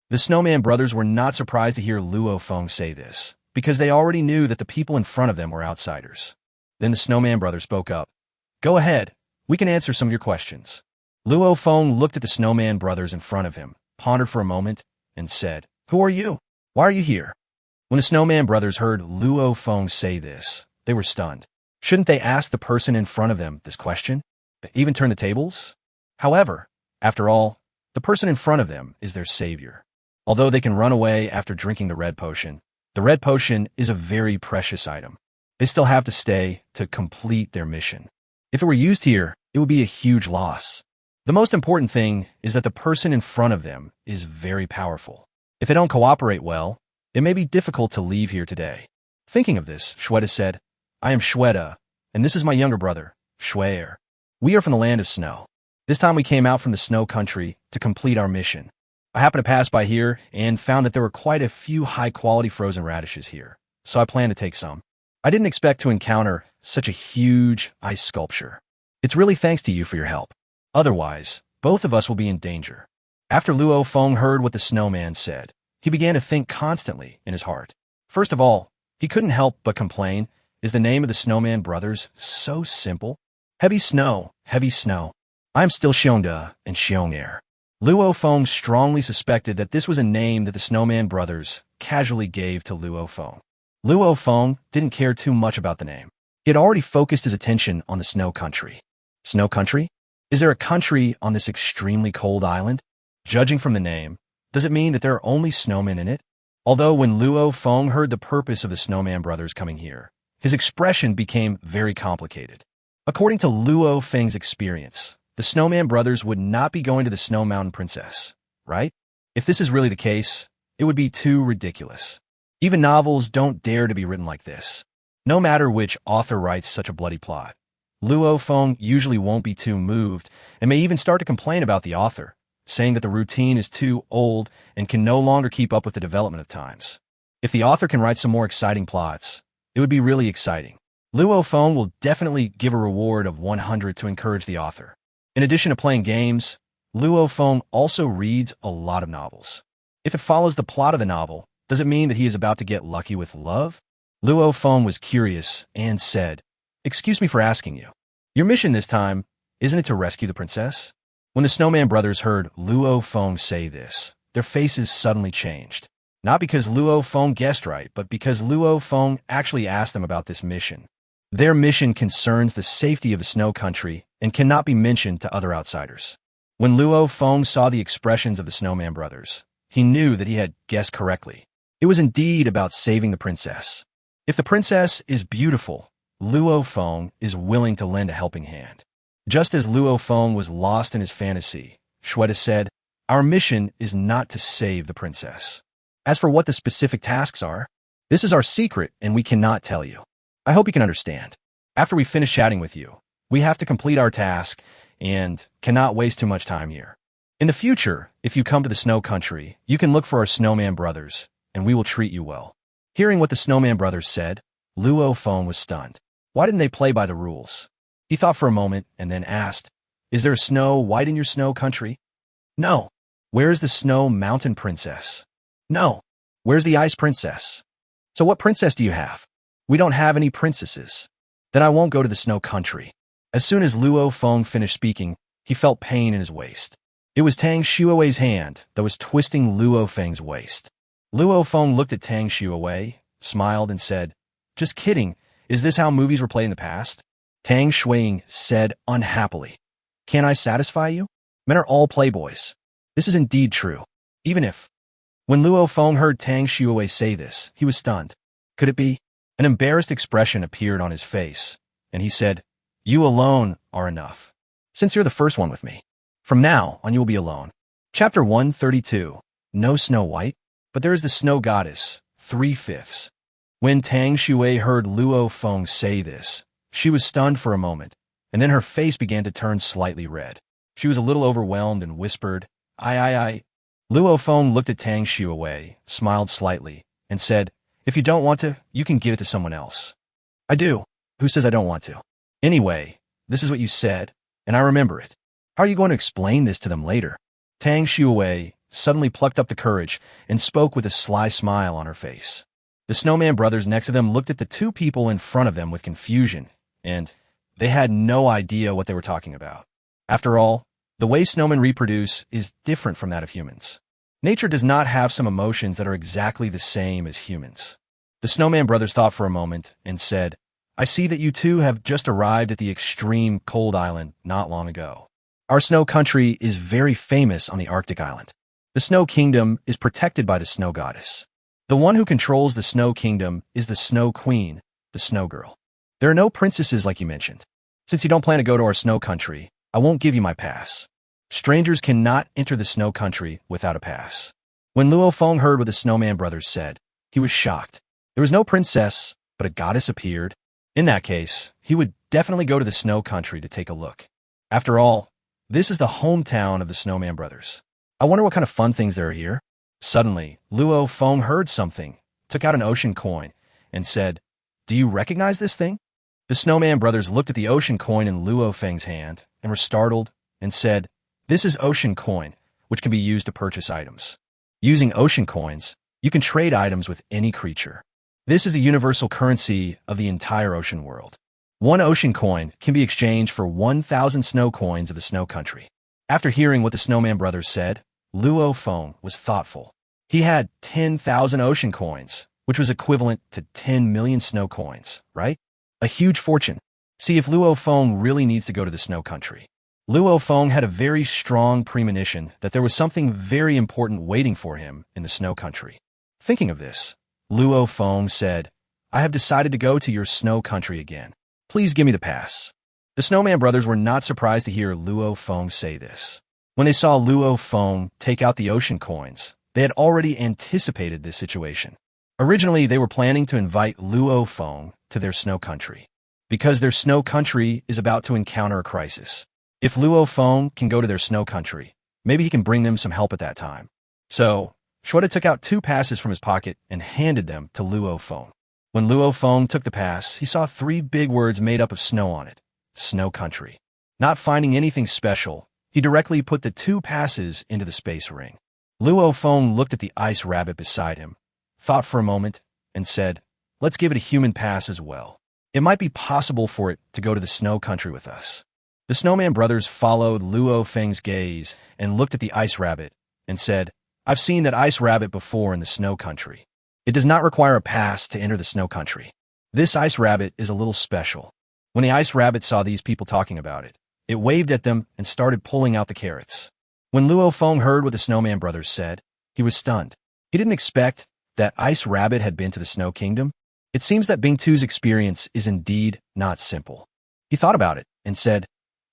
The Snowman brothers were not surprised to hear Luo Feng say this, because they already knew that the people in front of them were outsiders. Then the Snowman brothers spoke up. Go ahead, we can answer some of your questions. Luo Feng looked at the Snowman brothers in front of him, pondered for a moment, and said, Who are you? Why are you here? When the Snowman brothers heard Luo Feng say this, they were stunned. Shouldn't they ask the person in front of them this question? Even turn the tables? However, after all, the person in front of them is their savior. Although they can run away after drinking the red potion is a very precious item. They still have to stay to complete their mission. If it were used here, it would be a huge loss. The most important thing is that the person in front of them is very powerful. If they don't cooperate well, it may be difficult to leave here today. Thinking of this, Shui said, I am Shui, and this is my younger brother, Shui. We are from the land of snow. This time we came out from the snow country to complete our mission. I happened to pass by here and found that there were quite a few high-quality frozen radishes here, so I plan to take some. I didn't expect to encounter such a huge ice sculpture. It's really thanks to you for your help. Otherwise, both of us will be in danger. After Luo Feng heard what the snowman said, he began to think constantly in his heart. First of all, he couldn't help but complain, is the name of the Snowman brothers so simple? Heavy snow, I am still Xiongda and Xiong'er. Luo Feng strongly suspected that this was a name that the Snowman brothers casually gave to Luo Feng. Luo Feng didn't care too much about the name. He had already focused his attention on the snow country. Snow country? Is there a country on this extremely cold island? Judging from the name, does it mean that there are only snowmen in it? Although when Luo Feng heard the purpose of the Snowman brothers coming here, his expression became very complicated. According to Luo Feng's experience, the Snowman brothers would not be going to the Snow Mountain Princess, right? If this is really the case, it would be too ridiculous. Even novels don't dare to be written like this. No matter which author writes such a bloody plot, Luo Feng usually won't be too moved and may even start to complain about the author, saying that the routine is too old and can no longer keep up with the development of times. If the author can write some more exciting plots, it would be really exciting. Luo Feng will definitely give a reward of 100 to encourage the author. In addition to playing games, Luo Feng also reads a lot of novels. If it follows the plot of the novel, does it mean that he is about to get lucky with love? Luo Feng was curious and said, Excuse me for asking you. Your mission this time, isn't it to rescue the princess? When the Snowman brothers heard Luo Feng say this, their faces suddenly changed. Not because Luo Feng guessed right, but because Luo Feng actually asked them about this mission. Their mission concerns the safety of the snow country and cannot be mentioned to other outsiders. When Luo Feng saw the expressions of the Snowman brothers, he knew that he had guessed correctly. It was indeed about saving the princess. If the princess is beautiful, Luo Feng is willing to lend a helping hand. Just as Luo Feng was lost in his fantasy, Shui said, Our mission is not to save the princess. As for what the specific tasks are, this is our secret and we cannot tell you. I hope you can understand. After we finish chatting with you, we have to complete our task and cannot waste too much time here. In the future, if you come to the snow country, you can look for our Snowman brothers and we will treat you well. Hearing what the Snowman brothers said, Luo Feng was stunned. Why didn't they play by the rules? He thought for a moment and then asked, Is there snow white in your snow country? No. Where is the Snow Mountain Princess? No. Where's the Ice Princess? So what princess do you have? We don't have any princesses. Then I won't go to the snow country. As soon as Luo Feng finished speaking, he felt pain in his waist. It was Tang Shui's hand that was twisting Luo Feng's waist. Luo Feng looked at Tang Shui, smiled, and said, Just kidding. Is this how movies were played in the past? Tang Shui said unhappily, Can I satisfy you? Men are all playboys. This is indeed true. Even if. When Luo Feng heard Tang Shui say this, he was stunned. Could it be? An embarrassed expression appeared on his face, and he said, You alone are enough. Since you're the first one with me. From now on you will be alone. Chapter 132. No Snow White, but there is the Snow Goddess, 3/5. When Tang Shui heard Luo Feng say this, she was stunned for a moment, and then her face began to turn slightly red. She was a little overwhelmed and whispered, I. Luo Feng looked at Tang Shui, smiled slightly, and said, If you don't want to, you can give it to someone else. I do. Who says I don't want to? Anyway, this is what you said, and I remember it. How are you going to explain this to them later? Tang Shui suddenly plucked up the courage and spoke with a sly smile on her face. The Snowman brothers next to them looked at the two people in front of them with confusion, and they had no idea what they were talking about. After all, the way snowmen reproduce is different from that of humans. Nature does not have some emotions that are exactly the same as humans. The Snowman brothers thought for a moment and said, I see that you two have just arrived at the extreme cold island not long ago. Our snow country is very famous on the Arctic island. The Snow Kingdom is protected by the Snow Goddess. The one who controls the Snow Kingdom is the Snow Queen, the Snow Girl. There are no princesses like you mentioned. Since you don't plan to go to our snow country, I won't give you my pass. Strangers cannot enter the snow country without a pass. When Luo Feng heard what the Snowman brothers said, he was shocked. There was no princess, but a goddess appeared. In that case, he would definitely go to the snow country to take a look. After all, this is the hometown of the Snowman brothers. I wonder what kind of fun things there are here. Suddenly, Luo Feng heard something, took out an ocean coin, and said, Do you recognize this thing? The Snowman brothers looked at the ocean coin in Luo Feng's hand and were startled and said, This is ocean coin, which can be used to purchase items. Using ocean coins, you can trade items with any creature. This is the universal currency of the entire ocean world. One ocean coin can be exchanged for 1,000 snow coins of the snow country. After hearing what the Snowman brothers said, Luo Feng was thoughtful. He had 10,000 ocean coins, which was equivalent to 10 million snow coins, right? A huge fortune. See if Luo Feng really needs to go to the snow country. Luo Feng had a very strong premonition that there was something very important waiting for him in the snow country. Thinking of this, Luo Feng said, I have decided to go to your snow country again. Please give me the pass. The Snowman brothers were not surprised to hear Luo Feng say this. When they saw Luo Feng take out the ocean coins, they had already anticipated this situation. Originally, they were planning to invite Luo Feng to their snow country, because their snow country is about to encounter a crisis. If Luo Feng can go to their snow country, maybe he can bring them some help at that time. So, Shui took out 2 passes from his pocket and handed them to Luo Feng. When Luo Feng took the pass, he saw 3 big words made up of snow on it. Snow country. Not finding anything special, he directly put the 2 passes into the space ring. Luo Feng looked at the ice rabbit beside him, thought for a moment, and said, Let's give it a human pass as well. It might be possible for it to go to the snow country with us. The Snowman brothers followed Luo Feng's gaze and looked at the ice rabbit and said, I've seen that ice rabbit before in the snow country. It does not require a pass to enter the snow country. This ice rabbit is a little special. When the ice rabbit saw these people talking about it, it waved at them and started pulling out the carrots. When Luo Feng heard what the Snowman brothers said, he was stunned. He didn't expect that ice rabbit had been to the Snow Kingdom. It seems that Bing2's experience is indeed not simple. He thought about it and said,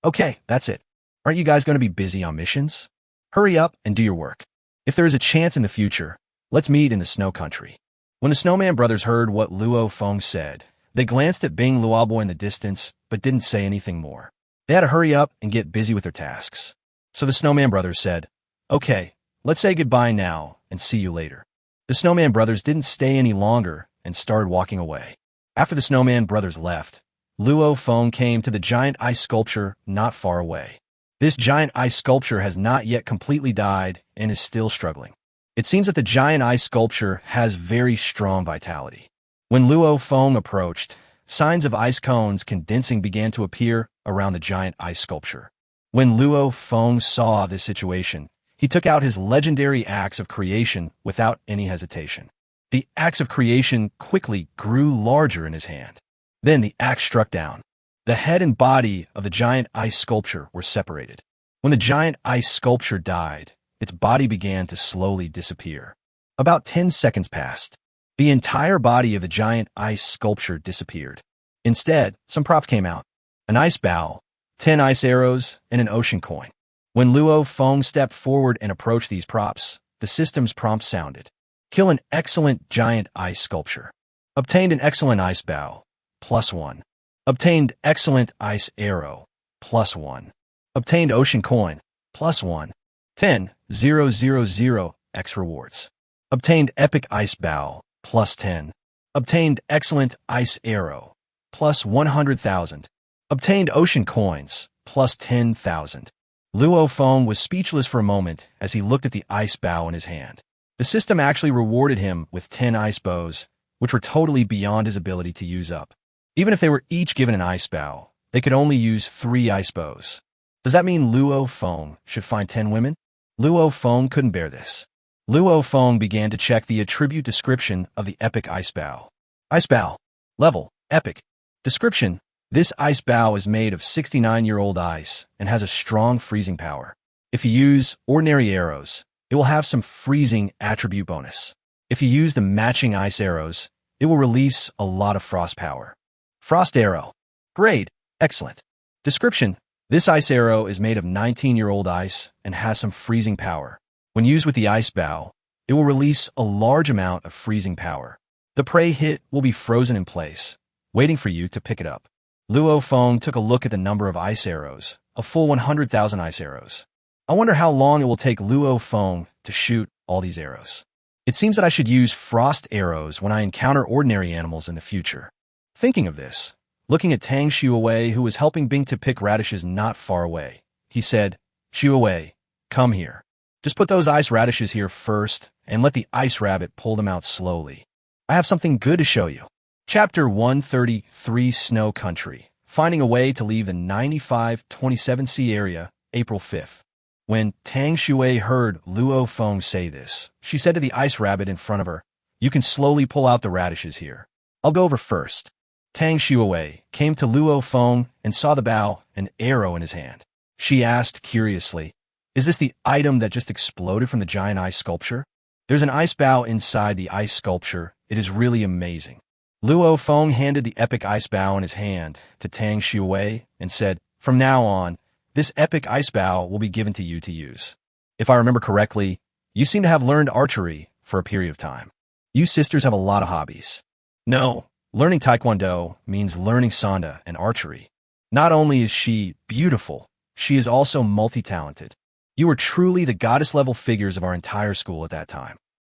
Okay, that's it. Aren't you guys going to be busy on missions? Hurry up and do your work. If there is a chance in the future, let's meet in the snow country. When the Snowman brothers heard what Luo Feng said, they glanced at Bing Luobo in the distance, but didn't say anything more. They had to hurry up and get busy with their tasks. So the Snowman brothers said, Okay, let's say goodbye now and see you later. The Snowman brothers didn't stay any longer and started walking away. After the Snowman brothers left, Luo Feng came to the giant ice sculpture not far away. This giant ice sculpture has not yet completely died and is still struggling. It seems that the giant ice sculpture has very strong vitality. When Luo Feng approached, signs of ice cones condensing began to appear around the giant ice sculpture. When Luo Feng saw this situation, he took out his legendary axe of creation without any hesitation. The axe of creation quickly grew larger in his hand. Then the axe struck down. The head and body of the giant ice sculpture were separated. When the giant ice sculpture died, its body began to slowly disappear. About 10 seconds passed. The entire body of the giant ice sculpture disappeared. Instead, some props came out. An ice bow, 10 ice arrows, and an ocean coin. When Luo Feng stepped forward and approached these props, the system's prompt sounded. Kill an excellent giant ice sculpture. Obtained an excellent ice bow, +1. Obtained excellent ice arrow, +1. Obtained ocean coin, +1. 10,000 X rewards. Obtained epic ice bow, +10. Obtained excellent ice arrow, +100,000. Obtained ocean coins, plus 10,000. Luo Feng was speechless for a moment as he looked at the ice bow in his hand. The system actually rewarded him with 10 ice bows, which were totally beyond his ability to use up. Even if they were each given an ice bow, they could only use 3 ice bows. Does that mean Luo Feng should find 10 women? Luo Feng couldn't bear this. Luo Feng began to check the attribute description of the epic ice bow. Ice bow. Level. Epic. Description. This ice bow is made of 69-year-old ice and has a strong freezing power. If you use ordinary arrows, it will have some freezing attribute bonus. If you use the matching ice arrows, it will release a lot of frost power. Frost arrow. Grade. Excellent. Description. This ice arrow is made of 19-year-old ice and has some freezing power. When used with the ice bow, it will release a large amount of freezing power. The prey hit will be frozen in place, waiting for you to pick it up. Luo Feng took a look at the number of ice arrows, a full 100,000 ice arrows. I wonder how long it will take Luo Feng to shoot all these arrows. It seems that I should use frost arrows when I encounter ordinary animals in the future. Thinking of this, looking at Tang Shui, who was helping Bing to pick radishes not far away, he said, Shui, come here. Just put those ice radishes here first and let the ice rabbit pull them out slowly. I have something good to show you. Chapter 133 Snow Country, finding a way to leave the 9527C area, April 5th. When Tang Shui heard Luo Feng say this, she said to the ice rabbit in front of her, you can slowly pull out the radishes here. I'll go over first. Tang Shui came to Luo Feng and saw the bow, an arrow in his hand. She asked curiously, is this the item that just exploded from the giant ice sculpture? There's an ice bow inside the ice sculpture. It is really amazing. Luo Feng handed the epic ice bow in his hand to Tang Shui and said, from now on, this epic ice bow will be given to you to use. If I remember correctly, you seem to have learned archery for a period of time. You sisters have a lot of hobbies. No, learning Taekwondo means learning Sanda and archery. Not only is she beautiful, she is also multi-talented. You were truly the goddess-level figures of our entire school at that time.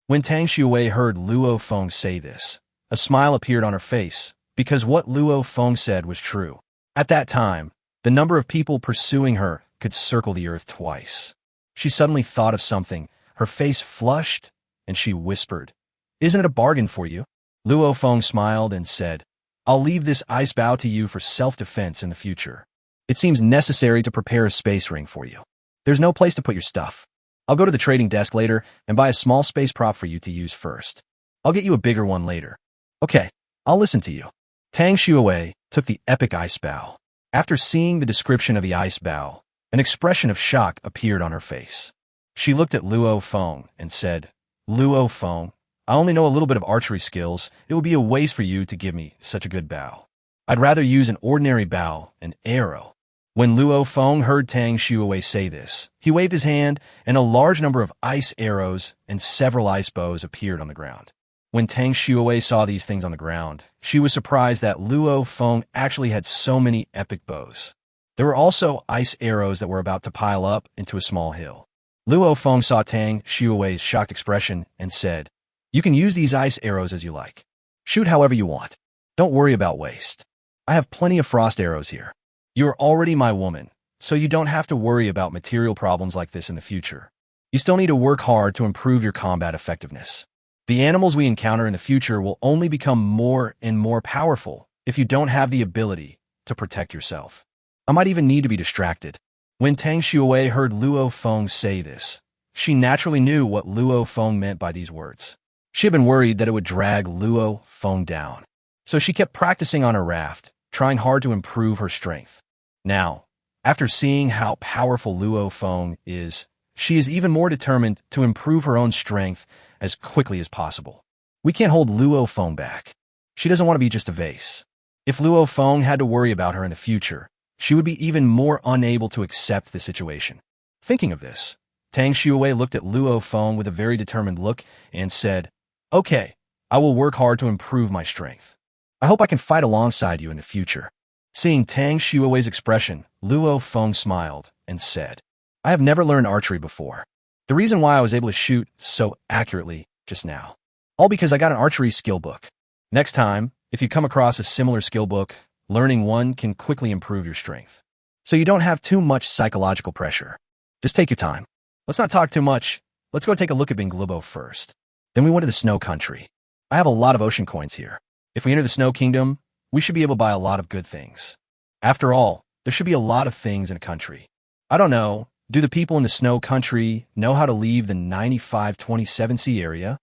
When Tang Shui heard Luo Feng say this, a smile appeared on her face, because what Luo Feng said was true. At that time, the number of people pursuing her could circle the earth twice. She suddenly thought of something, her face flushed, and she whispered, isn't it a bargain for you? Luo Feng smiled and said, I'll leave this ice bow to you for self-defense in the future. It seems necessary to prepare a space ring for you. There's no place to put your stuff. I'll go to the trading desk later and buy a small space prop for you to use first. I'll get you a bigger one later. Okay, I'll listen to you. Tang Shui took the epic ice bow. After seeing the description of the ice bow, an expression of shock appeared on her face. She looked at Luo Feng and said, Luo Feng, I only know a little bit of archery skills. It would be a waste for you to give me such a good bow. I'd rather use an ordinary bow, an arrow. When Luo Feng heard Tang Shui say this, he waved his hand, and a large number of ice arrows and several ice bows appeared on the ground. When Tang Shui saw these things on the ground, she was surprised that Luo Feng actually had so many epic bows. There were also ice arrows that were about to pile up into a small hill. Luo Feng saw Tang Shui's shocked expression and said, you can use these ice arrows as you like. Shoot however you want. Don't worry about waste. I have plenty of frost arrows here. You are already my woman, so you don't have to worry about material problems like this in the future. You still need to work hard to improve your combat effectiveness. The animals we encounter in the future will only become more and more powerful if you don't have the ability to protect yourself. I might even need to be distracted. When Tang Shui heard Luo Feng say this, she naturally knew what Luo Feng meant by these words. She had been worried that it would drag Luo Feng down. So she kept practicing on her raft, trying hard to improve her strength. Now, after seeing how powerful Luo Feng is, she is even more determined to improve her own strength as quickly as possible. We can't hold Luo Feng back. She doesn't want to be just a vase. If Luo Feng had to worry about her in the future, she would be even more unable to accept the situation. Thinking of this, Tang Shui looked at Luo Feng with a very determined look and said, okay, I will work hard to improve my strength. I hope I can fight alongside you in the future. Seeing Tang Shui's expression, Luo Feng smiled and said, I have never learned archery before. The reason why I was able to shoot so accurately just now. All because I got an archery skill book. Next time, if you come across a similar skill book, learning one can quickly improve your strength. so you don't have too much psychological pressure. Just take your time. Let's not talk too much. Let's go take a look at Binglubo first. Then we went to the Snow Country. I have a lot of ocean coins here. If we enter the Snow Kingdom, we should be able to buy a lot of good things. After all, there should be a lot of things in a country. I don't know, do the people in the Snow Country know how to leave the 9527C area?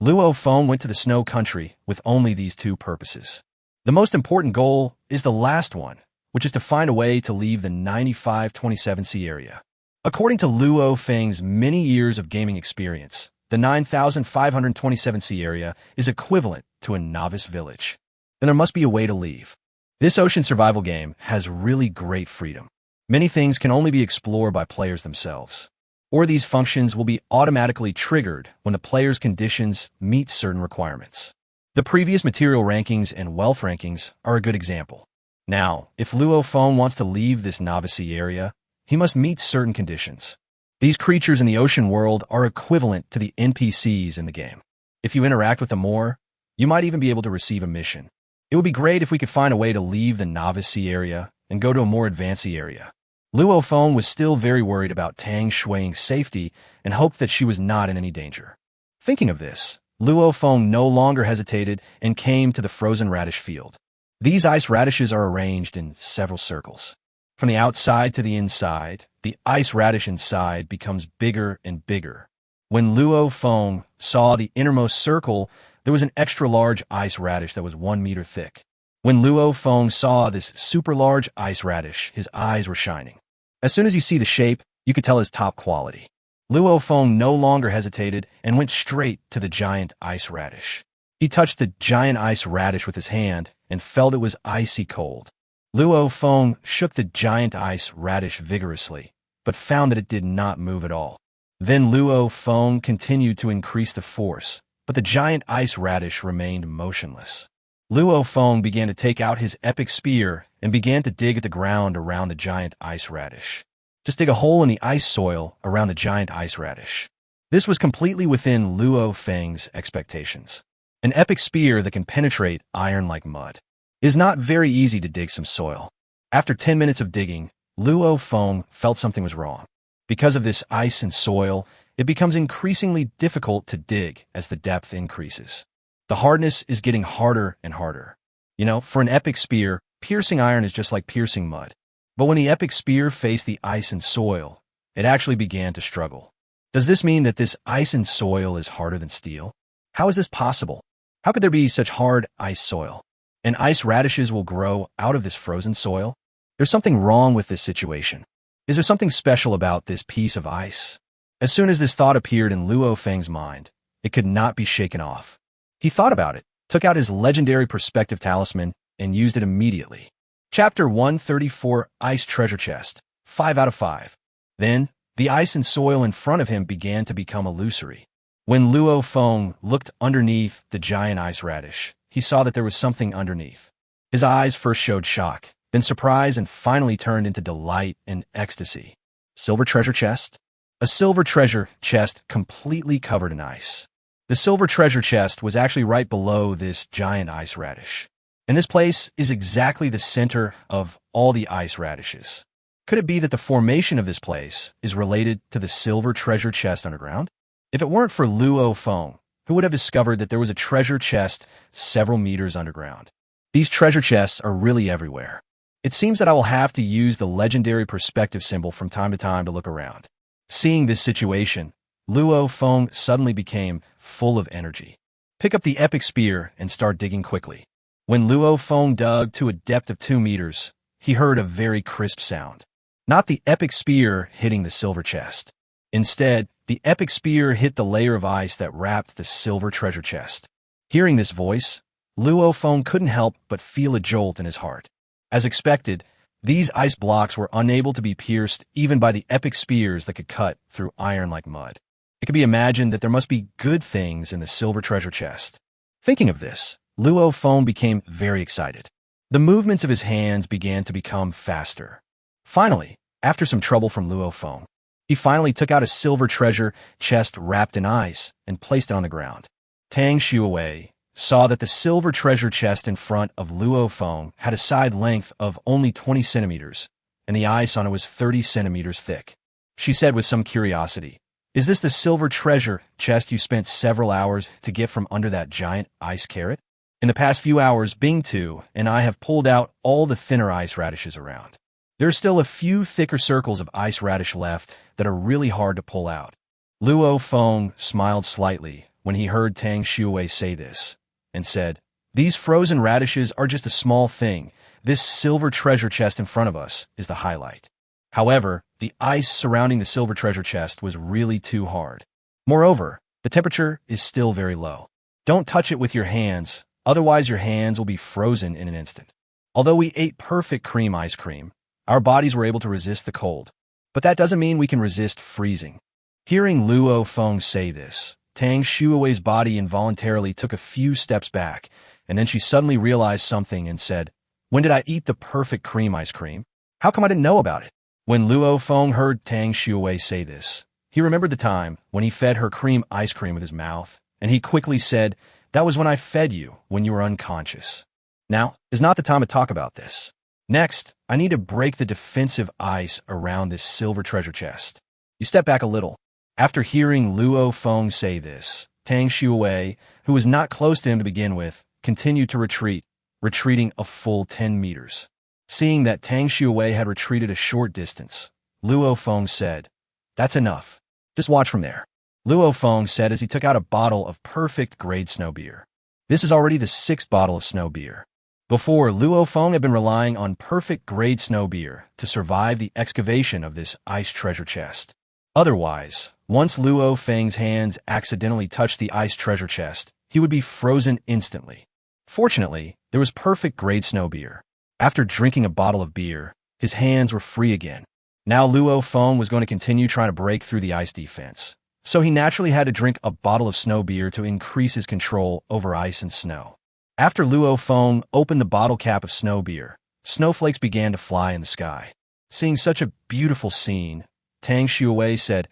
Luo Feng went to the Snow Country with only these two purposes. The most important goal is the last one, which is to find a way to leave the 9527C area. According to Luo Feng's many years of gaming experience, the 9527C area is equivalent to a novice village. Then there must be a way to leave. This ocean survival game has really great freedom. Many things can only be explored by players themselves, or these functions will be automatically triggered when the player's conditions meet certain requirements. The previous material rankings and wealth rankings are a good example. Now, if Luo Feng wants to leave this novice area, he must meet certain conditions. These creatures in the ocean world are equivalent to the NPCs in the game. If you interact with them more, you might even be able to receive a mission. It would be great if we could find a way to leave the novice area and go to a more advanced area. Luo Feng was still very worried about Tang Shui's safety and hoped that she was not in any danger. Thinking of this, Luo Feng no longer hesitated and came to the frozen radish field. These ice radishes are arranged in several circles. From the outside to the inside, the ice radish inside becomes bigger and bigger. When Luo Feng saw the innermost circle, there was an extra large ice radish that was 1 meter thick. When Luo Feng saw this super large ice radish, his eyes were shining. As soon as you see the shape, you could tell it's top quality. Luo Feng no longer hesitated and went straight to the giant ice radish. He touched the giant ice radish with his hand and felt it was icy cold. Luo Feng shook the giant ice radish vigorously, but found that it did not move at all. Then Luo Feng continued to increase the force, but the giant ice radish remained motionless. Luo Feng began to take out his epic spear and began to dig at the ground around the giant ice radish. Just dig a hole in the ice soil around the giant ice radish. This was completely within Luo Feng's expectations. An epic spear that can penetrate iron like mud. It is not very easy to dig some soil. After 10 minutes of digging, Luo Feng felt something was wrong. Because of this ice and soil, it becomes increasingly difficult to dig as the depth increases. The hardness is getting harder and harder. You know, for an epic spear, piercing iron is just like piercing mud. But when the epic spear faced the ice and soil, it actually began to struggle. Does this mean that this ice and soil is harder than steel? How is this possible? How could there be such hard ice soil? And ice radishes will grow out of this frozen soil? There's something wrong with this situation. Is there something special about this piece of ice? As soon as this thought appeared in Luo Feng's mind, it could not be shaken off. He thought about it, took out his legendary perspective talisman, and used it immediately. Chapter 134, Ice Treasure Chest, 5 out of 5. Then, the ice and soil in front of him began to become illusory. When Luo Feng looked underneath the giant ice radish, he saw that there was something underneath. His eyes first showed shock, then surprise, and finally turned into delight and ecstasy. Silver treasure chest? A silver treasure chest completely covered in ice. The silver treasure chest was actually right below this giant ice radish. And this place is exactly the center of all the ice radishes. Could it be that the formation of this place is related to the silver treasure chest underground? If it weren't for Luo Feng, who would have discovered that there was a treasure chest several meters underground? These treasure chests are really everywhere. It seems that I will have to use the legendary perspective symbol from time to time to look around. Seeing this situation, Luo Feng suddenly became full of energy. Pick up the epic spear and start digging quickly. When Luo Feng dug to a depth of 2 meters, he heard a very crisp sound. Not the epic spear hitting the silver chest. Instead, the epic spear hit the layer of ice that wrapped the silver treasure chest. Hearing this voice, Luo Feng couldn't help but feel a jolt in his heart. As expected, these ice blocks were unable to be pierced even by the epic spears that could cut through iron like mud. It could be imagined that there must be good things in the silver treasure chest. Thinking of this, Luo Feng became very excited. The movements of his hands began to become faster. Finally, after some trouble from Luo Feng, he finally took out a silver treasure chest wrapped in ice and placed it on the ground. Tang Shui saw that the silver treasure chest in front of Luo Feng had a side length of only 20 centimeters, and the ice on it was 30 centimeters thick. She said with some curiosity, "Is this the silver treasure chest you spent several hours to get from under that giant ice carrot? In the past few hours, Bing2 and I have pulled out all the thinner ice radishes around. There's still a few thicker circles of ice radish left that are really hard to pull out." Luo Feng smiled slightly when he heard Tang Shui say this, and said, "These frozen radishes are just a small thing. This silver treasure chest in front of us is the highlight." However, the ice surrounding the silver treasure chest was really too hard. Moreover, the temperature is still very low. Don't touch it with your hands, otherwise your hands will be frozen in an instant. Although we ate perfect cream ice cream, our bodies were able to resist the cold. But that doesn't mean we can resist freezing. Hearing Luo Feng say this, Tang Shui's body involuntarily took a few steps back, and then she suddenly realized something and said, "When did I eat the perfect cream ice cream? How come I didn't know about it?" When Luo Feng heard Tang Shui say this, he remembered the time when he fed her cream ice cream with his mouth, and he quickly said, "That was when I fed you, when you were unconscious. Now is not the time to talk about this. Next, I need to break the defensive ice around this silver treasure chest." You step back a little. After hearing Luo Feng say this, Tang Shui, who was not close to him to begin with, continued to retreat, retreating a full 10 meters. Seeing that Tang Shui had retreated a short distance, Luo Feng said, "That's enough. Just watch from there." Luo Feng said as he took out a bottle of perfect grade snow beer. This is already the 6th bottle of snow beer. Before, Luo Feng had been relying on perfect grade snow beer to survive the excavation of this ice treasure chest. Otherwise, once Luo Feng's hands accidentally touched the ice treasure chest, he would be frozen instantly. Fortunately, there was perfect grade snow beer. After drinking a bottle of beer, his hands were free again. Now Luo Feng was going to continue trying to break through the ice defense, so he naturally had to drink a bottle of snow beer to increase his control over ice and snow. After Luo Feng opened the bottle cap of snow beer, snowflakes began to fly in the sky. Seeing such a beautiful scene, Tang Shui said,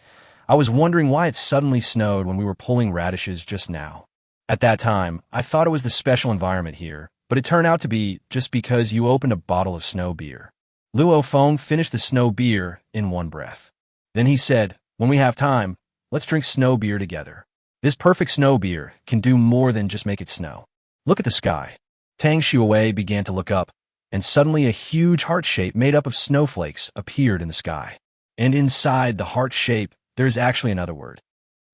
"I was wondering why it suddenly snowed when we were pulling radishes just now. At that time, I thought it was the special environment here, but it turned out to be just because you opened a bottle of snow beer." Luo Feng finished the snow beer in one breath. Then he said, "When we have time, let's drink snow beer together. This perfect snow beer can do more than just make it snow. Look at the sky." Tang Shui began to look up, and suddenly a huge heart shape made up of snowflakes appeared in the sky. And inside the heart shape, there is actually another word.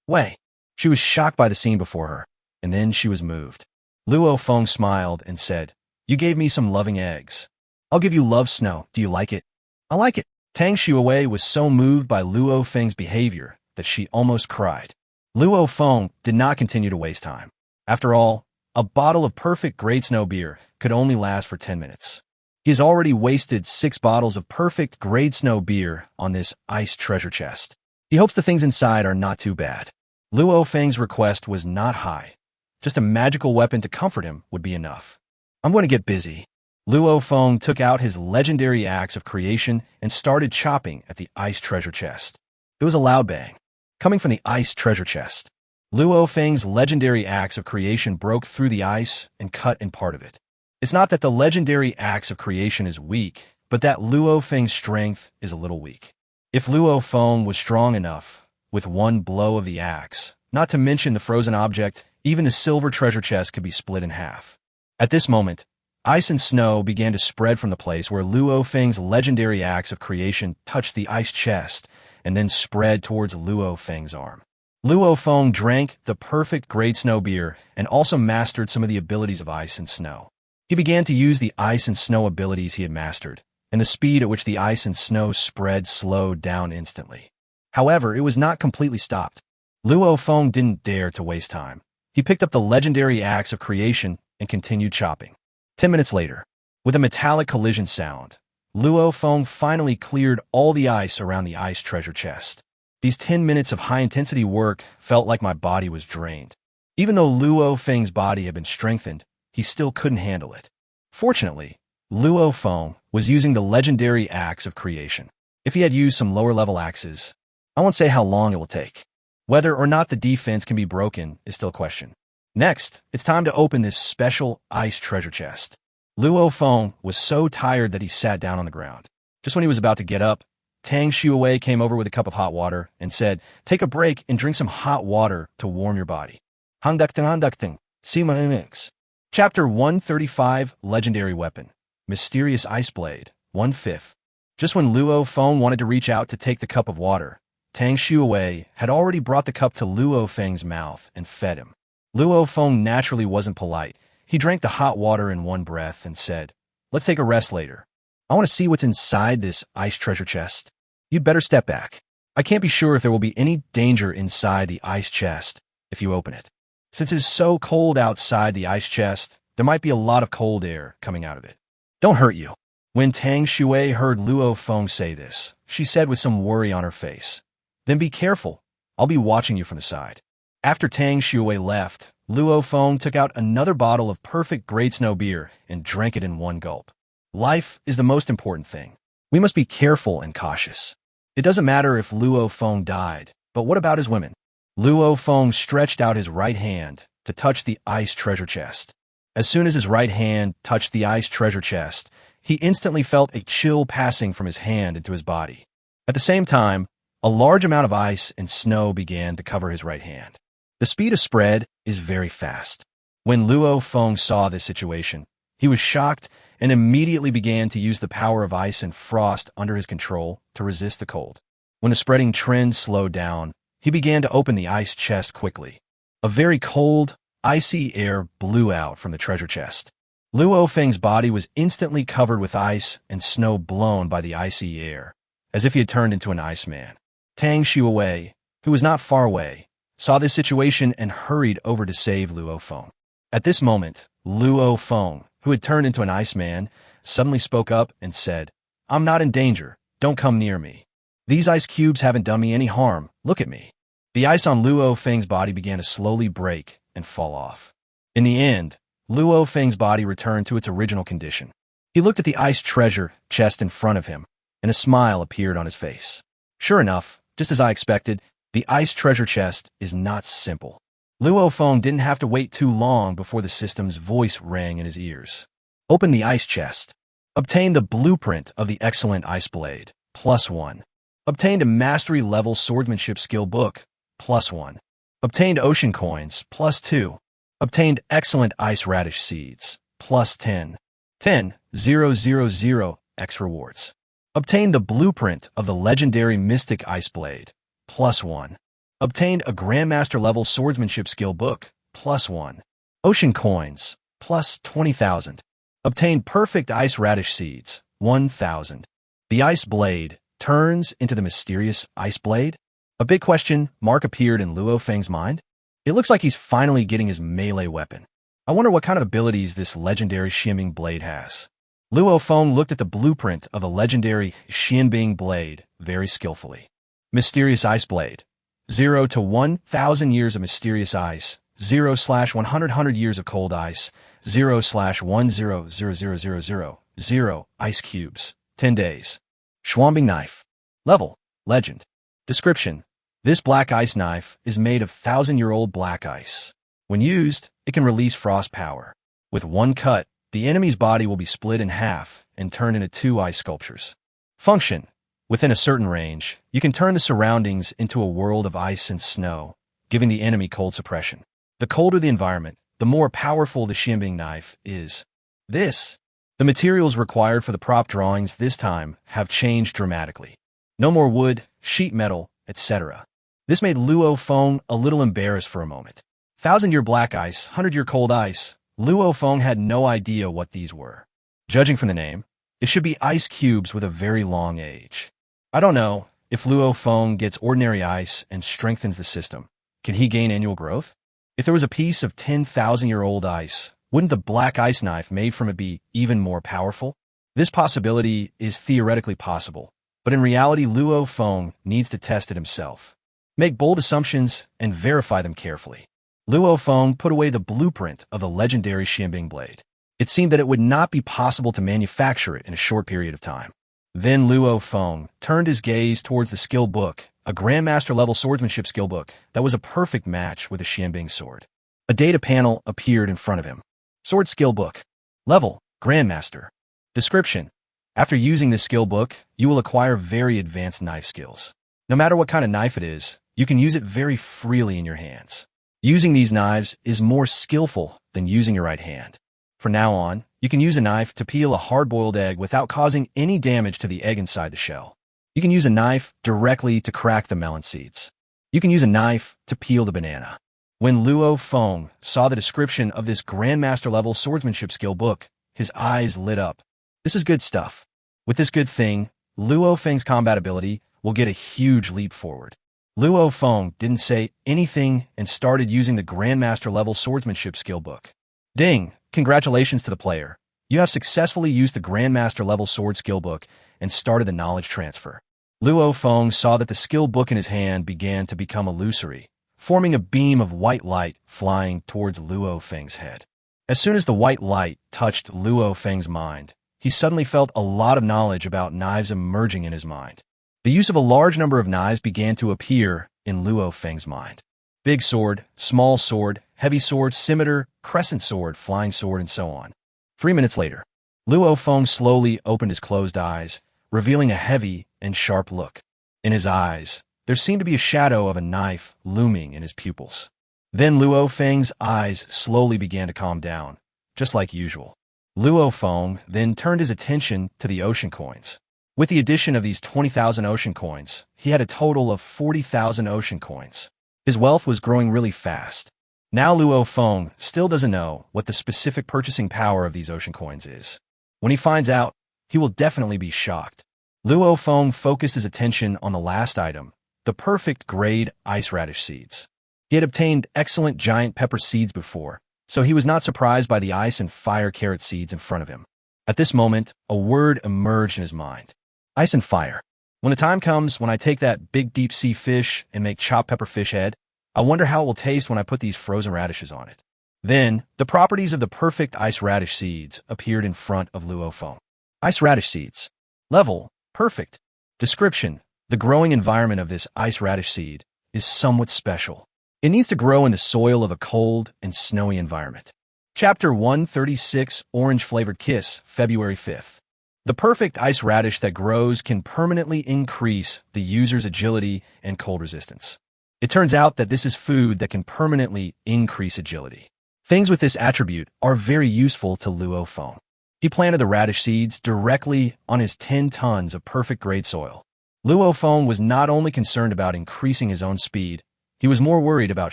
Wei. She was shocked by the scene before her, and then she was moved. Luo Feng smiled and said, "You gave me some loving eggs. I'll give you love snow. Do you like it?" "I like it." Tang Shui was so moved by Luo Feng's behavior that she almost cried. Luo Feng did not continue to waste time. After all, a bottle of perfect grade snow beer could only last for 10 minutes. He has already wasted 6 bottles of perfect grade snow beer on this ice treasure chest. He hopes the things inside are not too bad. Luo Feng's request was not high. Just a magical weapon to comfort him would be enough. "I'm going to get busy." Luo Feng took out his legendary axe of creation and started chopping at the ice treasure chest. It was a loud bang, coming from the ice treasure chest. Luo Feng's legendary axe of creation broke through the ice and cut in part of it. It's not that the legendary axe of creation is weak, but that Luo Feng's strength is a little weak. If Luo Feng was strong enough, with one blow of the axe, not to mention the frozen object, even the silver treasure chest could be split in half. At this moment, ice and snow began to spread from the place where Luo Feng's legendary axe of creation touched the ice chest and then spread towards Luo Feng's arm. Luo Feng drank the perfect grade snow beer and also mastered some of the abilities of ice and snow. He began to use the ice and snow abilities he had mastered, and the speed at which the ice and snow spread slowed down instantly. However, it was not completely stopped. Luo Feng didn't dare to waste time. He picked up the legendary axe of creation and continued chopping. 10 minutes later, with a metallic collision sound, Luo Feng finally cleared all the ice around the ice treasure chest. These 10 minutes of high-intensity work felt like my body was drained. Even though Luo Feng's body had been strengthened, he still couldn't handle it. Fortunately, Luo Feng was using the legendary axe of creation. If he had used some lower-level axes, I won't say how long it will take. Whether or not the defense can be broken is still a question. Next, it's time to open this special ice treasure chest. Luo Feng was so tired that he sat down on the ground. Just when he was about to get up, Tang Shui came over with a cup of hot water and said, "Take a break and drink some hot water to warm your body." Handukting, Sima Mix. Chapter 135, Legendary Weapon. Mysterious Ice Blade, 1/5. Just when Luo Feng wanted to reach out to take the cup of water, Tang Shui had already brought the cup to Luo Feng's mouth and fed him. Luo Feng naturally wasn't polite. He drank the hot water in one breath and said, "Let's take a rest later. I want to see what's inside this ice treasure chest. You'd better step back. I can't be sure if there will be any danger inside the ice chest if you open it. Since it's so cold outside the ice chest, there might be a lot of cold air coming out of it. Don't hurt you." When Tang Shui heard Luo Feng say this, she said with some worry on her face, "Then be careful. I'll be watching you from the side." After Tang Shui left, Luo Feng took out another bottle of perfect Great Snow beer and drank it in one gulp. Life is the most important thing. We must be careful and cautious. It doesn't matter if Luo Feng died, but what about his women? Luo Feng stretched out his right hand to touch the ice treasure chest. As soon as his right hand touched the ice treasure chest, he instantly felt a chill passing from his hand into his body. At the same time, a large amount of ice and snow began to cover his right hand. The speed of spread is very fast. When Luo Feng saw this situation, he was shocked and immediately began to use the power of ice and frost under his control to resist the cold. When the spreading trend slowed down, he began to open the ice chest quickly. A very cold, icy air blew out from the treasure chest. Luo Feng's body was instantly covered with ice and snow blown by the icy air, as if he had turned into an iceman. Tang Shui, who was not far away, saw this situation and hurried over to save Luo Feng. At this moment, Luo Feng, who had turned into an iceman, suddenly spoke up and said, "I'm not in danger. Don't come near me. These ice cubes haven't done me any harm. Look at me." The ice on Luo Feng's body began to slowly break and fall off. In the end, Luo Feng's body returned to its original condition. He looked at the ice treasure chest in front of him, and a smile appeared on his face. Sure enough, just as I expected, the ice treasure chest is not simple. Luo Feng didn't have to wait too long before the system's voice rang in his ears. Open the ice chest. Obtain the blueprint of the excellent ice blade, +1. Obtained a mastery level swordsmanship skill book, +1. Obtained ocean coins, +2. Obtained excellent ice radish seeds, +10. 10,000 X rewards. Obtained the blueprint of the legendary mystic ice blade, +1. Obtained a Grandmaster level swordsmanship skill book, +1. Ocean coins, +20,000. Obtained perfect ice radish seeds, 1,000. The ice blade turns into the mysterious ice blade? A big question mark appeared in Luo Feng's mind. It looks like he's finally getting his melee weapon. I wonder what kind of abilities this legendary Xianbing blade has. Luo Feng looked at the blueprint of the legendary Xianbing blade very skillfully. Mysterious ice blade. 0 to 1,000 years of mysterious ice, 0/100 years of cold ice, 0/100000 ice cubes, 10 days. Xuanbing knife. Level, legend. Description. This black ice knife is made of 1,000-year-old black ice. When used, it can release frost power. With one cut, the enemy's body will be split in half and turned into 2 ice sculptures. Function. Within a certain range, you can turn the surroundings into a world of ice and snow, giving the enemy cold suppression. The colder the environment, the more powerful the Xianbing knife is. The materials required for the prop drawings this time have changed dramatically. No more wood, sheet metal, etc. This made Luo Feng a little embarrassed for a moment. 1,000-year black ice, 100-year cold ice. Luo Feng had no idea what these were. Judging from the name, it should be ice cubes with a very long age. I don't know if Luo Feng gets ordinary ice and strengthens the system. Can he gain annual growth? If there was a piece of 10,000-year-old ice, wouldn't the black ice knife made from it be even more powerful? This possibility is theoretically possible, but in reality Luo Feng needs to test it himself. Make bold assumptions and verify them carefully. Luo Feng put away the blueprint of the legendary Xianbing blade. It seemed that it would not be possible to manufacture it in a short period of time. Then Luo Feng turned his gaze towards the skill book, a Grandmaster-level swordsmanship skill book that was a perfect match with a Xianbing sword. A data panel appeared in front of him. Sword skill book. Level, Grandmaster. Description. After using this skill book, you will acquire very advanced knife skills. No matter what kind of knife it is, you can use it very freely in your hands. Using these knives is more skillful than using your right hand. From now on, you can use a knife to peel a hard-boiled egg without causing any damage to the egg inside the shell. You can use a knife directly to crack the melon seeds. You can use a knife to peel the banana. When Luo Feng saw the description of this Grandmaster-level swordsmanship skill book, his eyes lit up. This is good stuff. With this good thing, Luo Feng's combat ability will get a huge leap forward. Luo Feng didn't say anything and started using the Grandmaster-level swordsmanship skill book. Ding! Congratulations to the player. You have successfully used the Grandmaster-level sword skill book and started the knowledge transfer. Luo Feng saw that the skill book in his hand began to become illusory, forming a beam of white light flying towards Luo Feng's head. As soon as the white light touched Luo Feng's mind, he suddenly felt a lot of knowledge about knives emerging in his mind. The use of a large number of knives began to appear in Luo Feng's mind. Big sword, small sword, heavy sword, scimitar, crescent sword, flying sword, and so on. 3 minutes later, Luo Feng slowly opened his closed eyes, revealing a heavy and sharp look. In his eyes, there seemed to be a shadow of a knife looming in his pupils. Then Luo Feng's eyes slowly began to calm down, just like usual. Luo Feng then turned his attention to the ocean coins. With the addition of these 20,000 ocean coins, he had a total of 40,000 ocean coins. His wealth was growing really fast. Now Luo Feng still doesn't know what the specific purchasing power of these ocean coins is. When he finds out, he will definitely be shocked. Luo Feng focused his attention on the last item, the perfect grade ice radish seeds. He had obtained excellent giant pepper seeds before, so he was not surprised by the ice and fire carrot seeds in front of him. At this moment, a word emerged in his mind. Ice and fire. When the time comes when I take that big deep sea fish and make chopped pepper fish head, I wonder how it will taste when I put these frozen radishes on it. Then, the properties of the perfect ice radish seeds appeared in front of Luo Feng. Ice radish seeds. Level, perfect. Description, the growing environment of this ice radish seed is somewhat special. It needs to grow in the soil of a cold and snowy environment. Chapter 136, Orange-Flavored Kiss, February 5th. The perfect ice radish that grows can permanently increase the user's agility and cold resistance. It turns out that this is food that can permanently increase agility. Things with this attribute are very useful to Luo Feng. He planted the radish seeds directly on his 10 tons of perfect grade soil. Luo Feng was not only concerned about increasing his own speed, he was more worried about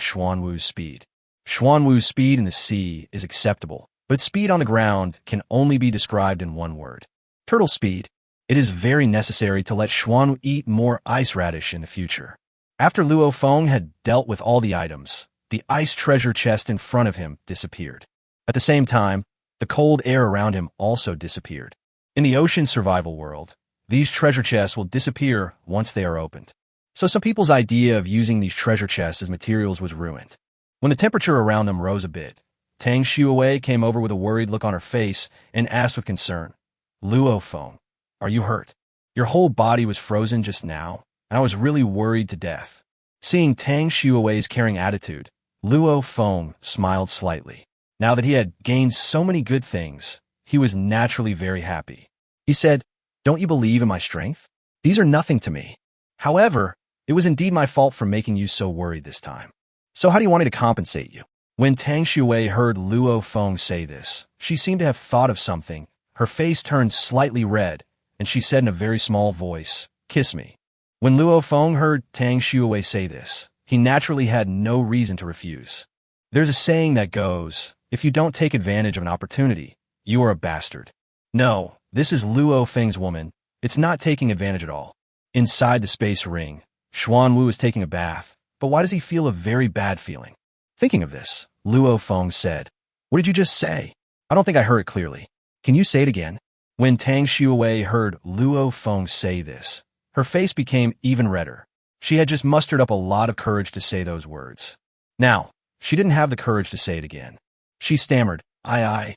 Xuanwu's speed. Xuanwu's speed in the sea is acceptable, but speed on the ground can only be described in one word. Turtle speed. It is very necessary to let Xuanwu eat more ice radish in the future. After Luo Feng had dealt with all the items, the ice treasure chest in front of him disappeared. At the same time, the cold air around him also disappeared. In the ocean survival world, these treasure chests will disappear once they are opened. So some people's idea of using these treasure chests as materials was ruined. When the temperature around them rose a bit, Tang Shui came over with a worried look on her face and asked with concern, Luo Feng, are you hurt? Your whole body was frozen just now, and I was really worried to death. Seeing Tang Shui's caring attitude, Luo Feng smiled slightly. Now that he had gained so many good things, he was naturally very happy. He said, don't you believe in my strength? These are nothing to me. However, it was indeed my fault for making you so worried this time. So how do you want me to compensate you? When Tang Shui heard Luo Feng say this, she seemed to have thought of something. Her face turned slightly red, and she said in a very small voice, kiss me. When Luo Feng heard Tang Shui say this, he naturally had no reason to refuse. There's a saying that goes, if you don't take advantage of an opportunity, you are a bastard. No, this is Luo Feng's woman. It's not taking advantage at all. Inside the space ring, Xuanwu is taking a bath, but why does he feel a very bad feeling? Thinking of this, Luo Feng said, what did you just say? I don't think I heard it clearly. Can you say it again? When Tang Shui heard Luo Feng say this, her face became even redder. She had just mustered up a lot of courage to say those words. Now, she didn't have the courage to say it again. She stammered, I.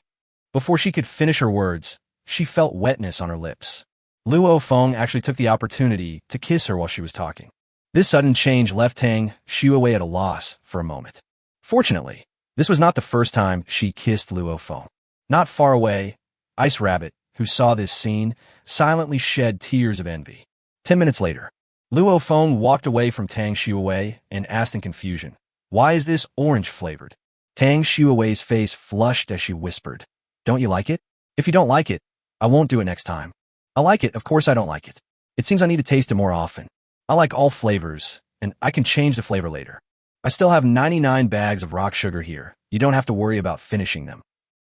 Before she could finish her words, she felt wetness on her lips. Luo Feng actually took the opportunity to kiss her while she was talking. This sudden change left Tang Shui at a loss for a moment. Fortunately, this was not the first time she kissed Luo Feng. Not far away, Ice Rabbit, who saw this scene, silently shed tears of envy. 10 minutes later, Luo Feng walked away from Tang Shuwei and asked in confusion, "Why is this orange-flavored?" Tang Shuwei's face flushed as she whispered, "Don't you like it? If you don't like it, I won't do it next time." "I like it, of course I don't like it. It seems I need to taste it more often. I like all flavors, and I can change the flavor later. I still have 99 bags of rock sugar here. You don't have to worry about finishing them."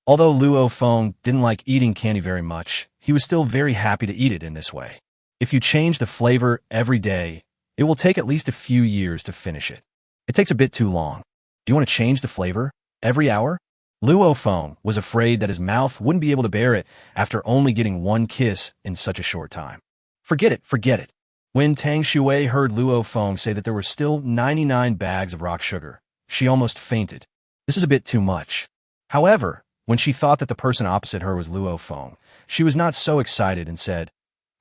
Although Luo Feng didn't like eating candy very much, he was still very happy to eat it in this way. If you change the flavor every day, it will take at least a few years to finish it. It takes a bit too long. Do you want to change the flavor every hour? Luo Feng was afraid that his mouth wouldn't be able to bear it after only getting one kiss in such a short time. Forget it, forget it. When Tang Shuwei heard Luo Feng say that there were still 99 bags of rock sugar, she almost fainted. This is a bit too much. However, when she thought that the person opposite her was Luo Feng, she was not so excited and said,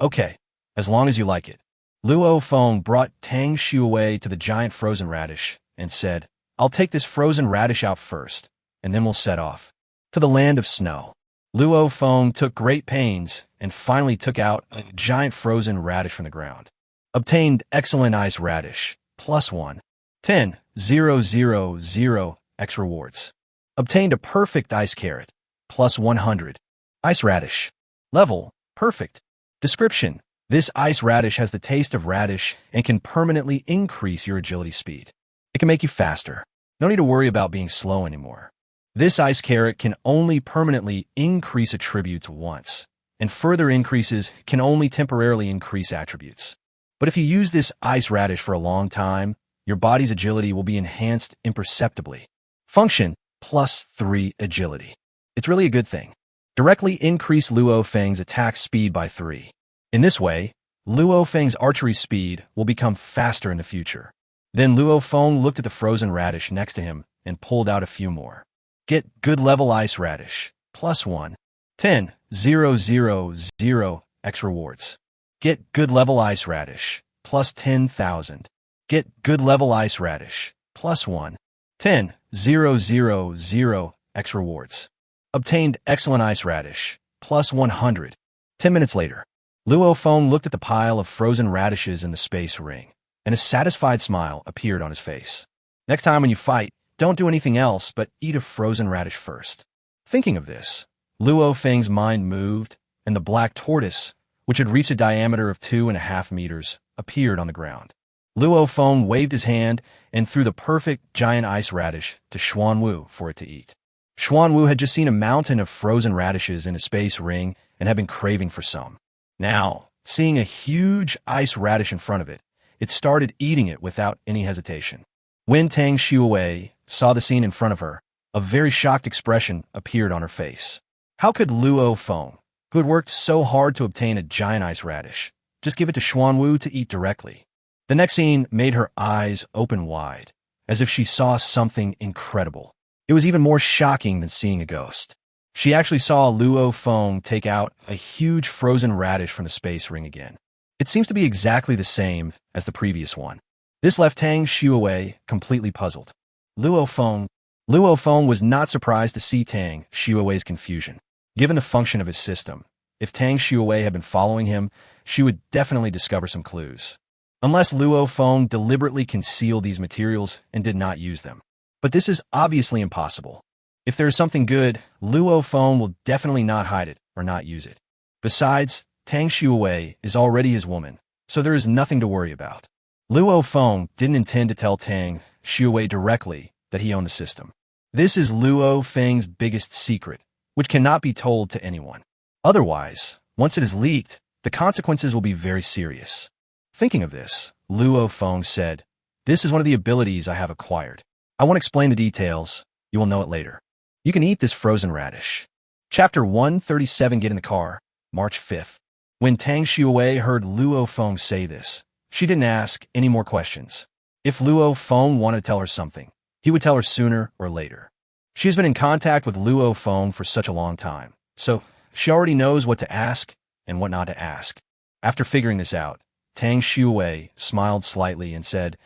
"Okay, as long as you like it." Luo Feng brought Tang Shuwei to the giant frozen radish and said, "I'll take this frozen radish out first, and then we'll set off to the land of snow." Luo Feng took great pains and finally took out a giant frozen radish from the ground. Obtained excellent ice radish, +1. 10,000 X rewards. Obtained a perfect ice carrot, +100. Ice radish. Level, perfect. Description: this ice radish has the taste of radish and can permanently increase your agility speed. It can make you faster. No need to worry about being slow anymore. This ice carrot can only permanently increase attributes once, and further increases can only temporarily increase attributes. But if you use this ice radish for a long time, your body's agility will be enhanced imperceptibly. Function, +3 agility. It's really a good thing. Directly increase Luo Feng's attack speed by 3. In this way, Luo Feng's archery speed will become faster in the future. Then Luo Feng looked at the frozen radish next to him and pulled out a few more. Get good level ice radish, +1. 10,000 X rewards. Get good level ice radish, +10,000. Get good level ice radish, +1. 10,000 X rewards. Obtained excellent ice radish, +100. 10 minutes later, Luo Feng looked at the pile of frozen radishes in the space ring, and a satisfied smile appeared on his face. Next time when you fight, don't do anything else but eat a frozen radish first. Thinking of this, Luo Feng's mind moved, and the black tortoise, which had reached a diameter of 2.5 meters, appeared on the ground. Luo Feng waved his hand and threw the perfect giant ice radish to Xuanwu for it to eat. Xuanwu had just seen a mountain of frozen radishes in a space ring and had been craving for some. Now, seeing a huge ice radish in front of it, it started eating it without any hesitation. When Tang Shuwei saw the scene in front of her, a very shocked expression appeared on her face. How could Luo Feng, who had worked so hard to obtain a giant ice radish, just give it to Xuanwu to eat directly? The next scene made her eyes open wide, as if she saw something incredible. It was even more shocking than seeing a ghost. She actually saw Luo Feng take out a huge frozen radish from the space ring again. It seems to be exactly the same as the previous one. This left Tang Shuwei completely puzzled. Luo Feng was not surprised to see Tang Shuwei's confusion. Given the function of his system, if Tang Shuwei had been following him, she would definitely discover some clues. Unless Luo Feng deliberately concealed these materials and did not use them. But this is obviously impossible. If there is something good, Luo Feng will definitely not hide it or not use it. Besides, Tang Shuwei is already his woman, so there is nothing to worry about. Luo Feng didn't intend to tell Tang Shuwei directly that he owned the system. This is Luo Feng's biggest secret, which cannot be told to anyone. Otherwise, once it is leaked, the consequences will be very serious. Thinking of this, Luo Feng said, "This is one of the abilities I have acquired. I won't explain the details. You will know it later. You can eat this frozen radish." Chapter 137. Get in the car, March 5th. When Tang Shuwei heard Luo Feng say this, she didn't ask any more questions. If Luo Feng wanted to tell her something, he would tell her sooner or later. She has been in contact with Luo Feng for such a long time, so she already knows what to ask and what not to ask. After figuring this out, Tang Shuwei smiled slightly and said,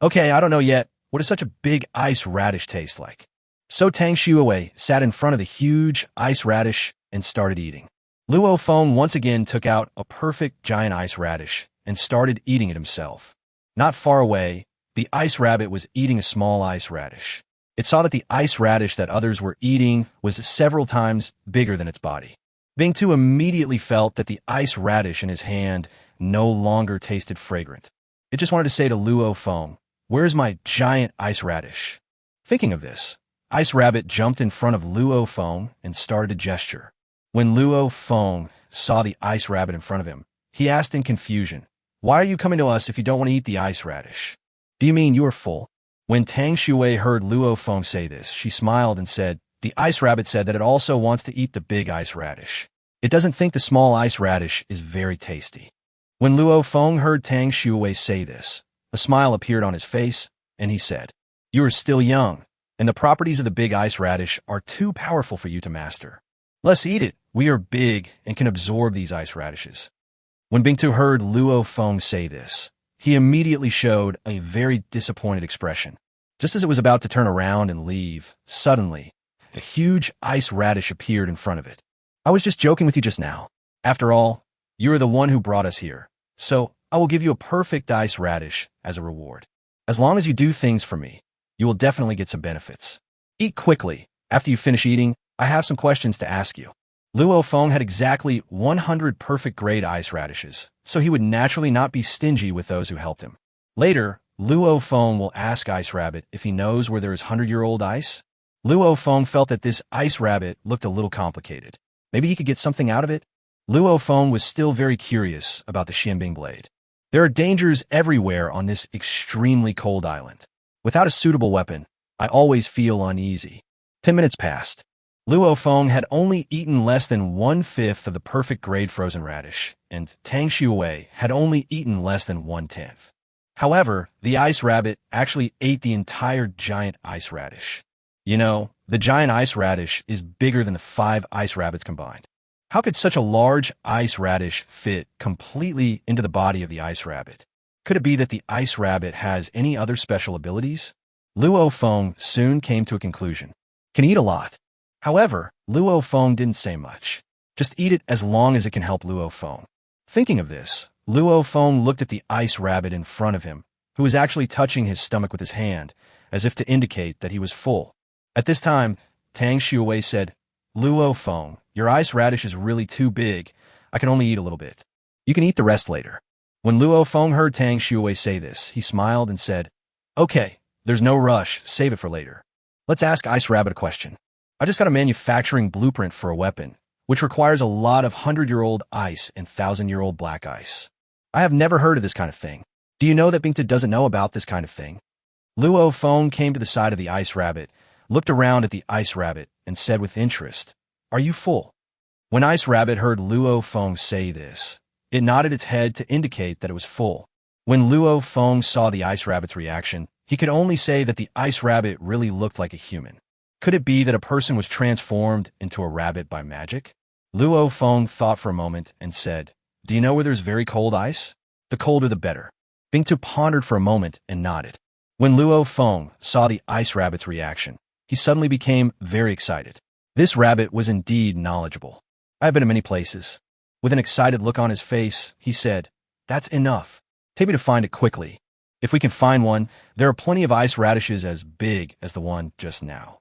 "Okay, I don't know yet. What does such a big ice radish taste like?" So Tang Shuwei sat in front of the huge ice radish and started eating. Luo Feng once again took out a perfect giant ice radish and started eating it himself. Not far away, the ice rabbit was eating a small ice radish. It saw that the ice radish that others were eating was several times bigger than its body. Bingtu immediately felt that the ice radish in his hand no longer tasted fragrant. It just wanted to say to Luo Feng, "Where's my giant ice radish?" Thinking of this, Ice Rabbit jumped in front of Luo Feng and started to gesture. When Luo Feng saw the ice rabbit in front of him, he asked in confusion, "Why are you coming to us if you don't want to eat the ice radish? Do you mean you are full?" When Tang Shui heard Luo Feng say this, she smiled and said, "The ice rabbit said that it also wants to eat the big ice radish. It doesn't think the small ice radish is very tasty." When Luo Feng heard Tang Shui say this, a smile appeared on his face, and he said, "You are still young, and the properties of the big ice radish are too powerful for you to master. Let's eat it. We are big and can absorb these ice radishes." When Bingtu heard Luo Feng say this, he immediately showed a very disappointed expression. Just as it was about to turn around and leave, suddenly, a huge ice radish appeared in front of it. "I was just joking with you just now. After all, you are the one who brought us here, so I will give you a perfect ice radish as a reward. As long as you do things for me, you will definitely get some benefits. Eat quickly. After you finish eating, I have some questions to ask you." Luo Feng had exactly 100 perfect grade ice radishes, so he would naturally not be stingy with those who helped him. Later, Luo Feng will ask Ice Rabbit if he knows where there is 100-year-old ice. Luo Feng felt that this ice rabbit looked a little complicated. Maybe he could get something out of it? Luo Feng was still very curious about the Xianbing blade. There are dangers everywhere on this extremely cold island. Without a suitable weapon, I always feel uneasy. 10 minutes passed. Luo Feng had only eaten less than 1/5 of the perfect grade frozen radish, and Tang Shui had only eaten less than 1/10. However, the ice rabbit actually ate the entire giant ice radish. You know, the giant ice radish is bigger than the 5 ice rabbits combined. How could such a large ice radish fit completely into the body of the ice rabbit? Could it be that the ice rabbit has any other special abilities? Luo Feng soon came to a conclusion. Can eat a lot. However, Luo Feng didn't say much. Just eat it as long as it can help Luo Feng. Thinking of this, Luo Feng looked at the ice rabbit in front of him, who was actually touching his stomach with his hand, as if to indicate that he was full. At this time, Tang Shui said, "Luo Feng, your ice radish is really too big. I can only eat a little bit. You can eat the rest later." When Luo Feng heard Tang Shui say this, he smiled and said, "Okay, there's no rush. Save it for later. Let's ask Ice Rabbit a question. I just got a manufacturing blueprint for a weapon, which requires a lot of 100-year-old ice and 1,000-year-old black ice. I have never heard of this kind of thing. Do you know that Bingta doesn't know about this kind of thing?" Luo Feng came to the side of the ice rabbit, looked around at the ice rabbit, and said with interest, "Are you full?" When Ice Rabbit heard Luo Feng say this, it nodded its head to indicate that it was full. When Luo Feng saw the ice rabbit's reaction, he could only say that the ice rabbit really looked like a human. Could it be that a person was transformed into a rabbit by magic? Luo Feng thought for a moment and said, "Do you know where there's very cold ice? The colder the better." Bingtu pondered for a moment and nodded. When Luo Feng saw the ice rabbit's reaction, he suddenly became very excited. This rabbit was indeed knowledgeable. "I have been to many places." With an excited look on his face, he said, "That's enough. Take me to find it quickly. If we can find one, there are plenty of ice radishes as big as the one just now."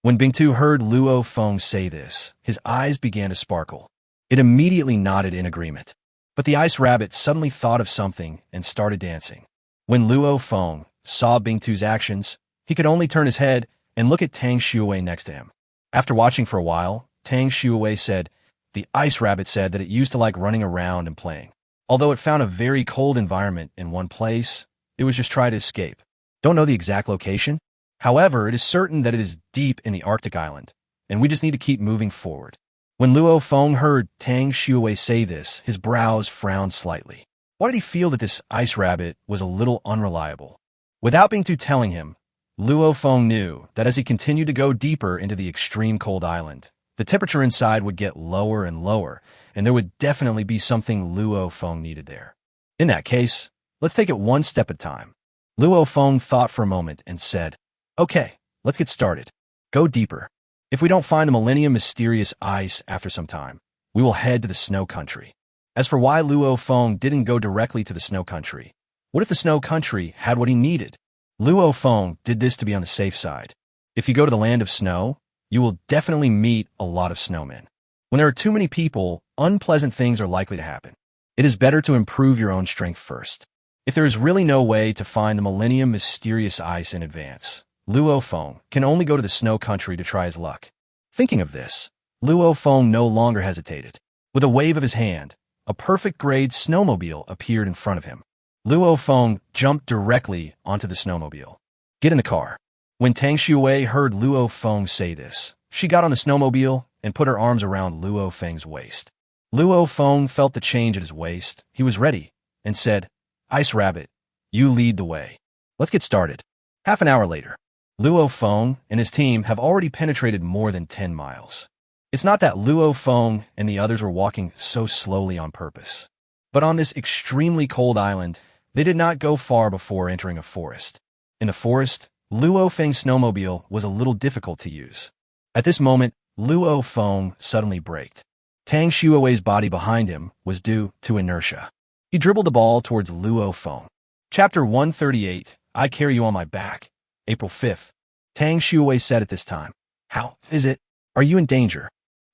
When Bingtu heard Luo Feng say this, his eyes began to sparkle. It immediately nodded in agreement. But the ice rabbit suddenly thought of something and started dancing. When Luo Feng saw Bingtu's actions, he could only turn his head and look at Tang Shui next to him. After watching for a while, Tang Shui said, "The ice rabbit said that it used to like running around and playing. Although it found a very cold environment in one place, it was just trying to escape. Don't know the exact location. However, it is certain that it is deep in the Arctic island, and we just need to keep moving forward." When Luo Feng heard Tang Shui say this, his brows frowned slightly. Why did he feel that this ice rabbit was a little unreliable? Without Bingtu telling him, Luo Feng knew that as he continued to go deeper into the extreme cold island, the temperature inside would get lower and lower, and there would definitely be something Luo Feng needed there. In that case, let's take it one step at a time. Luo Feng thought for a moment and said, "Okay, let's get started. Go deeper. If we don't find the Millennium Mysterious Ice after some time, We will head to the snow country. As for why Luo Feng didn't go directly to the snow country, what if the snow country had what he needed? Luo Feng did this to be on the safe side. If you go to the land of snow, you will definitely meet a lot of snowmen. When there are too many people, unpleasant things are likely to happen. It is better to improve your own strength first. If there is really no way to find the Millennium Mysterious Ice in advance, Luo Feng can only go to the snow country to try his luck. Thinking of this, Luo Feng no longer hesitated. With a wave of his hand, a perfect-grade snowmobile appeared in front of him. Luo Feng jumped directly onto the snowmobile. Get in the car. When Tang Shui heard Luo Feng say this, she got on the snowmobile and put her arms around Luo Feng's waist. Luo Feng felt the change at his waist. He was ready and said, "Ice Rabbit, you lead the way. Let's get started." Half an hour later, Luo Feng and his team have already penetrated more than 10 miles. It's not that Luo Feng and the others were walking so slowly on purpose. But on this extremely cold island, they did not go far before entering a forest. In the forest, Luo Feng's snowmobile was a little difficult to use. At this moment, Luo Feng suddenly braked. Tang Shui's body behind him was due to inertia. He dribbled the ball towards Luo Feng. Chapter 138, I Carry You on My Back, April 5th. Tang Shui said at this time, "How is it? Are you in danger?"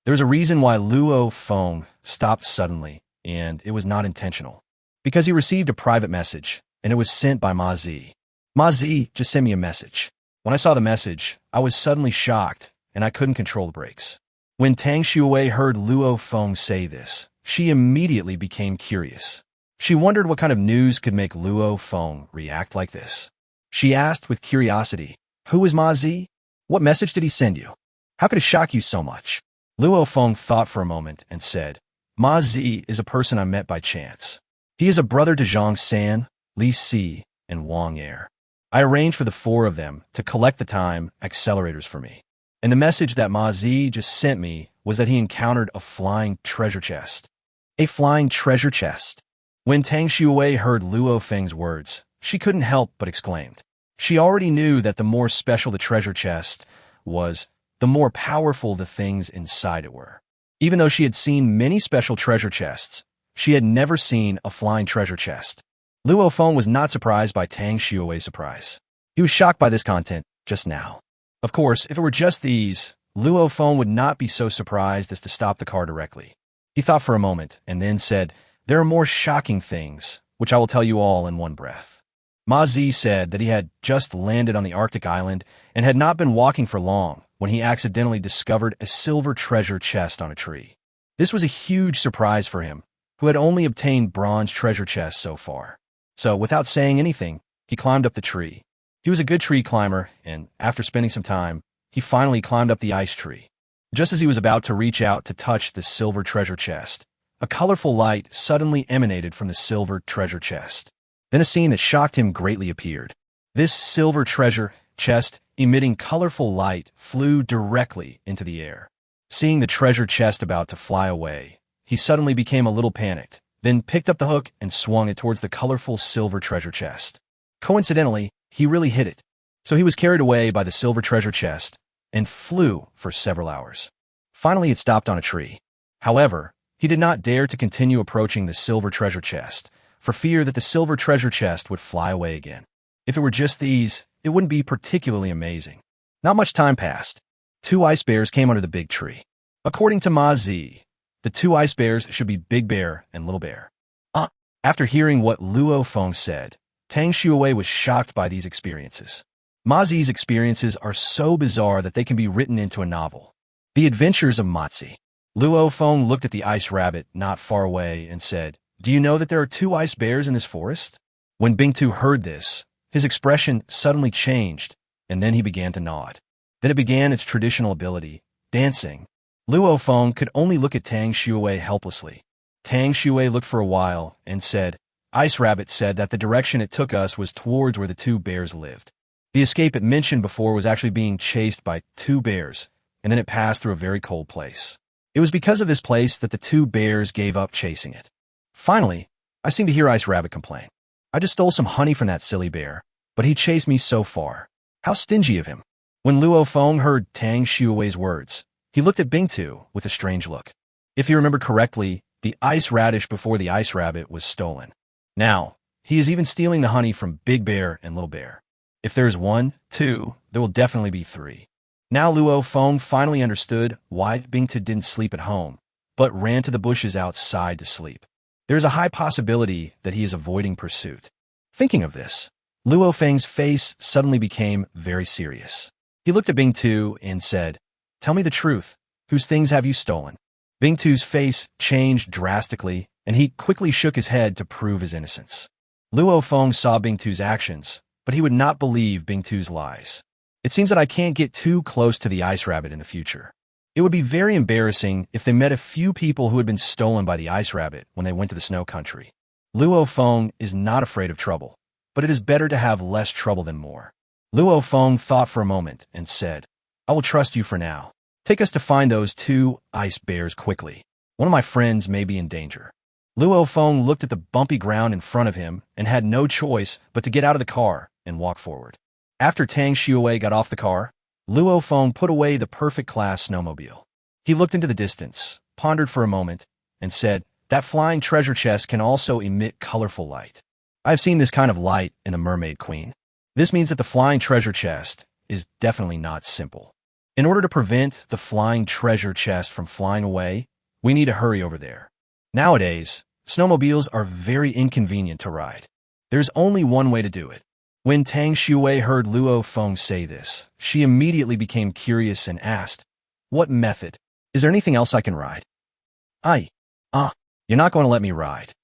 There was a reason why Luo Feng stopped suddenly, and it was not intentional. Because he received a private message, and it was sent by Ma Zi. Ma Zi just sent me a message. When I saw the message, I was suddenly shocked, and I couldn't control the brakes. When Tang Shui heard Luo Feng say this, she immediately became curious. She wondered what kind of news could make Luo Feng react like this. She asked with curiosity, "Who is Ma Zi? What message did he send you? How could it shock you so much?" Luo Feng thought for a moment and said, "Ma Zi is a person I met by chance. He is a brother to Zhang San, Li Si, and Wang Er. I arranged for the four of them to collect the time accelerators for me. And the message that Ma Zi just sent me was that he encountered a flying treasure chest." A flying treasure chest? When Tang Shui heard Luo Feng's words, she couldn't help but exclaimed. She already knew that the more special the treasure chest was, the more powerful the things inside it were. Even though she had seen many special treasure chests, she had never seen a flying treasure chest. Luo Feng was not surprised by Tang Shui's surprise. He was shocked by this content just now. Of course, if it were just these, Luo Feng would not be so surprised as to stop the car directly. He thought for a moment and then said, "There are more shocking things, which I will tell you all in one breath." Ma Zi said that he had just landed on the Arctic island and had not been walking for long when he accidentally discovered a silver treasure chest on a tree. This was a huge surprise for him, who had only obtained bronze treasure chests so far. So, without saying anything, he climbed up the tree. He was a good tree climber, and after spending some time, he finally climbed up the ice tree. Just as he was about to reach out to touch the silver treasure chest, a colorful light suddenly emanated from the silver treasure chest. Then a scene that shocked him greatly appeared. This silver treasure chest, emitting colorful light, flew directly into the air. Seeing the treasure chest about to fly away, he suddenly became a little panicked, then picked up the hook and swung it towards the colorful silver treasure chest. Coincidentally, he really hit it, so he was carried away by the silver treasure chest and flew for several hours. Finally, it stopped on a tree. However, he did not dare to continue approaching the silver treasure chest, for fear that the silver treasure chest would fly away again. If it were just these, it wouldn't be particularly amazing. Not much time passed. 2 ice bears came under the big tree. According to Ma Zi, the 2 ice bears should be Big Bear and Little Bear. After hearing what Luo Feng said, Tang Shui was shocked by these experiences. Ma Zi's experiences are so bizarre that they can be written into a novel. The Adventures of Matzi. Luo Feng looked at the ice rabbit not far away and said, "Do you know that there are 2 ice bears in this forest?" When Bingtu heard this, his expression suddenly changed, and then he began to nod. Then it began its traditional ability, dancing. Luo Feng could only look at Tang Shui helplessly. Tang Shui looked for a while and said, "Ice Rabbit said that the direction it took us was towards where the 2 bears lived. The escape it mentioned before was actually being chased by 2 bears, and then it passed through a very cold place. It was because of this place that the 2 bears gave up chasing it. Finally, I seem to hear Ice Rabbit complain. I just stole some honey from that silly bear, but he chased me so far. How stingy of him." When Luo Feng heard Tang Shui's words, he looked at Bingtu with a strange look. If you remember correctly, the ice radish before the ice rabbit was stolen. Now, he is even stealing the honey from Big Bear and Little Bear. If there's one, two, there will definitely be three. Now Luo Feng finally understood why Bingtu didn't sleep at home, but ran to the bushes outside to sleep. There is a high possibility that he is avoiding pursuit. Thinking of this, Luo Feng's face suddenly became very serious. He looked at Bingtu and said, "Tell me the truth. Whose things have you stolen?" Bingtu's face changed drastically, and he quickly shook his head to prove his innocence. Luo Feng saw Bingtu's actions, but he would not believe Bingtu's lies. It seems that I can't get too close to the ice rabbit in the future. It would be very embarrassing if they met a few people who had been stolen by the ice rabbit when they went to the snow country. Luo Feng is not afraid of trouble, but it is better to have less trouble than more. Luo Feng thought for a moment and said, "I will trust you for now. Take us to find those two ice bears quickly. One of my friends may be in danger." Luo Feng looked at the bumpy ground in front of him and had no choice but to get out of the car and walk forward. After Tang Shui got off the car, Luo Feng put away the perfect class snowmobile. He looked into the distance, pondered for a moment, and said, "That flying treasure chest can also emit colorful light. I've seen this kind of light in a Mermaid Queen. This means that the flying treasure chest is definitely not simple. In order to prevent the flying treasure chest from flying away, we need to hurry over there. Nowadays, snowmobiles are very inconvenient to ride. There's only one way to do it." When Tang Shui heard Luo Feng say this, she immediately became curious and asked, "What method? Is there anything else I can ride?" You're not going to let me ride."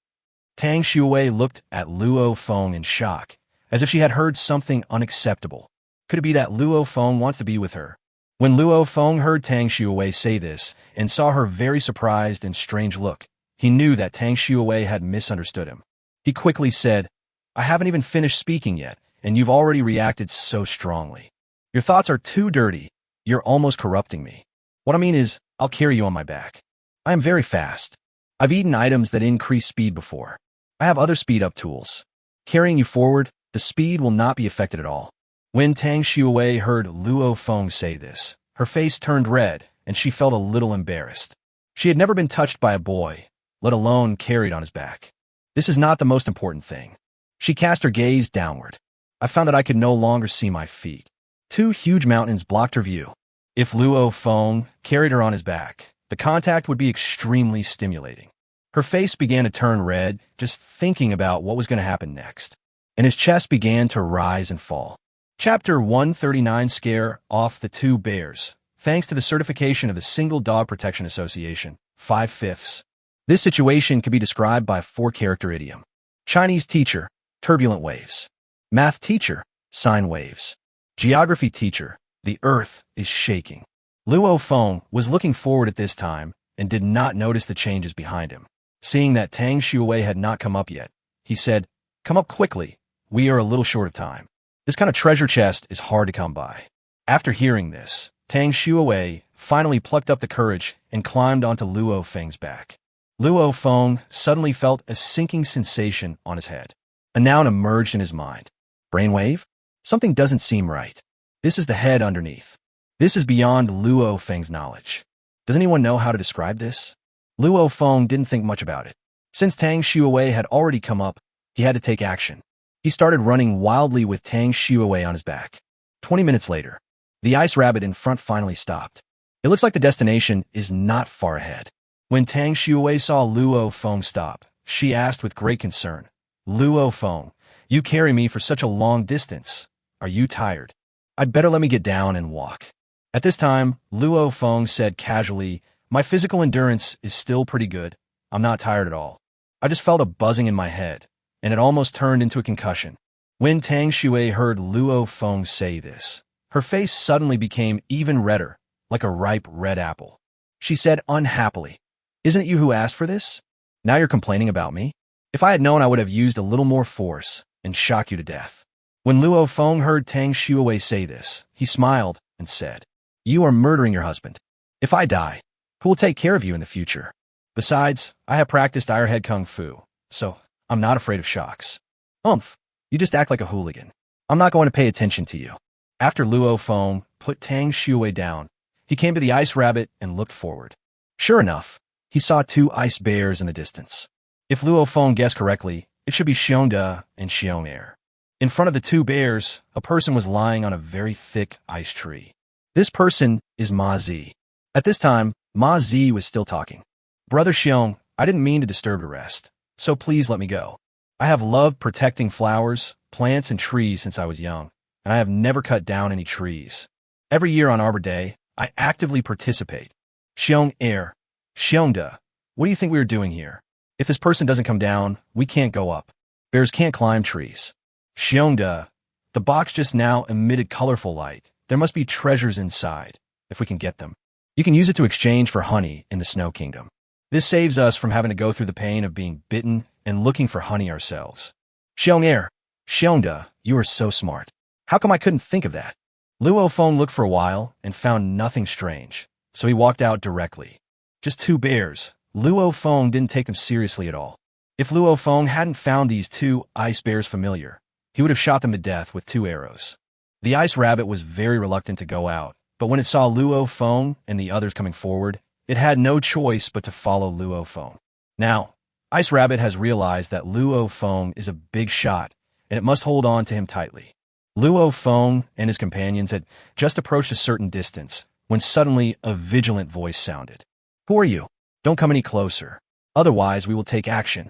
Tang Shui looked at Luo Feng in shock, as if she had heard something unacceptable. Could it be that Luo Feng wants to be with her? When Luo Feng heard Tang Shui say this and saw her very surprised and strange look, he knew that Tang Shui had misunderstood him. He quickly said, "I haven't even finished speaking yet, and you've already reacted so strongly. Your thoughts are too dirty. You're almost corrupting me. What I mean is, I'll carry you on my back. I am very fast. I've eaten items that increase speed before. I have other speed-up tools. Carrying you forward, the speed will not be affected at all." When Tang Shui heard Luo Feng say this, her face turned red, and she felt a little embarrassed. She had never been touched by a boy, let alone carried on his back. This is not the most important thing. She cast her gaze downward. I found that I could no longer see my feet. Two huge mountains blocked her view. If Luo Feng carried her on his back, the contact would be extremely stimulating. Her face began to turn red just thinking about what was going to happen next, and his chest began to rise and fall. Chapter 139: Scare Off the Two Bears. Thanks to the certification of the Single Dog Protection Association, 5/5. This situation can be described by a 4-character idiom. Chinese teacher, turbulent waves. Math teacher, sine waves. Geography teacher, the earth is shaking. Luo Feng was looking forward at this time and did not notice the changes behind him. Seeing that Tang Shui had not come up yet, he said, "Come up quickly. We are a little short of time. This kind of treasure chest is hard to come by." After hearing this, Tang Shui finally plucked up the courage and climbed onto Luo Feng's back. Luo Feng suddenly felt a sinking sensation on his head. A noun emerged in his mind. Brainwave? Something doesn't seem right. This is the head underneath. This is beyond Luo Feng's knowledge. Does anyone know how to describe this? Luo Feng didn't think much about it. Since Tang Shui had already come up, he had to take action. He started running wildly with Tang Shui on his back. 20 minutes later, the ice rabbit in front finally stopped. It looks like the destination is not far ahead. When Tang Shui saw Luo Feng stop, she asked with great concern, "Luo Feng, you carry me for such a long distance. Are you tired? I'd better let me get down and walk." At this time, Luo Feng said casually, "My physical endurance is still pretty good. I'm not tired at all. I just felt a buzzing in my head, and it almost turned into a concussion." When Tang Shui heard Luo Feng say this, her face suddenly became even redder, like a ripe red apple. She said unhappily, "Isn't it you who asked for this? Now you're complaining about me? If I had known, I would have used a little more force and shock you to death." When Luo Feng heard Tang Shui say this, he smiled and said, "You are murdering your husband. If I die, who will take care of you in the future? Besides, I have practiced Ironhead Kung Fu, so I'm not afraid of shocks. You just act like a hooligan. I'm not going to pay attention to you." After Luo Feng put Tang Shui down, he came to the ice rabbit and looked forward. Sure enough, he saw two ice bears in the distance. If Luo Feng guessed correctly, it should be Xiongda and Xiong'er. In front of the two bears, a person was lying on a very thick ice tree. This person is Ma Zi. At this time, Ma Zi was still talking. Brother Xiong, I didn't mean to disturb your rest, so please let me go. I have loved protecting flowers, plants, and trees since I was young, and I have never cut down any trees. Every year on Arbor Day, I actively participate. Xiong'er, Xiongda, what do you think we are doing here? If this person doesn't come down, we can't go up. Bears can't climb trees. Xiongda, the box just now emitted colorful light. There must be treasures inside, if we can get them. You can use it to exchange for honey in the Snow Kingdom. This saves us from having to go through the pain of being bitten and looking for honey ourselves. Xiong'er, Xiongda, you are so smart. How come I couldn't think of that? Luo Feng looked for a while and found nothing strange, so he walked out directly. Just two bears. Luo Feng didn't take them seriously at all. If Luo Feng hadn't found these two ice bears familiar, he would have shot them to death with 2 arrows. The ice rabbit was very reluctant to go out, but when it saw Luo Feng and the others coming forward, it had no choice but to follow Luo Feng. Now, Ice Rabbit has realized that Luo Feng is a big shot, and it must hold on to him tightly. Luo Feng and his companions had just approached a certain distance when suddenly a vigilant voice sounded. Who are you? Don't come any closer. Otherwise, we will take action.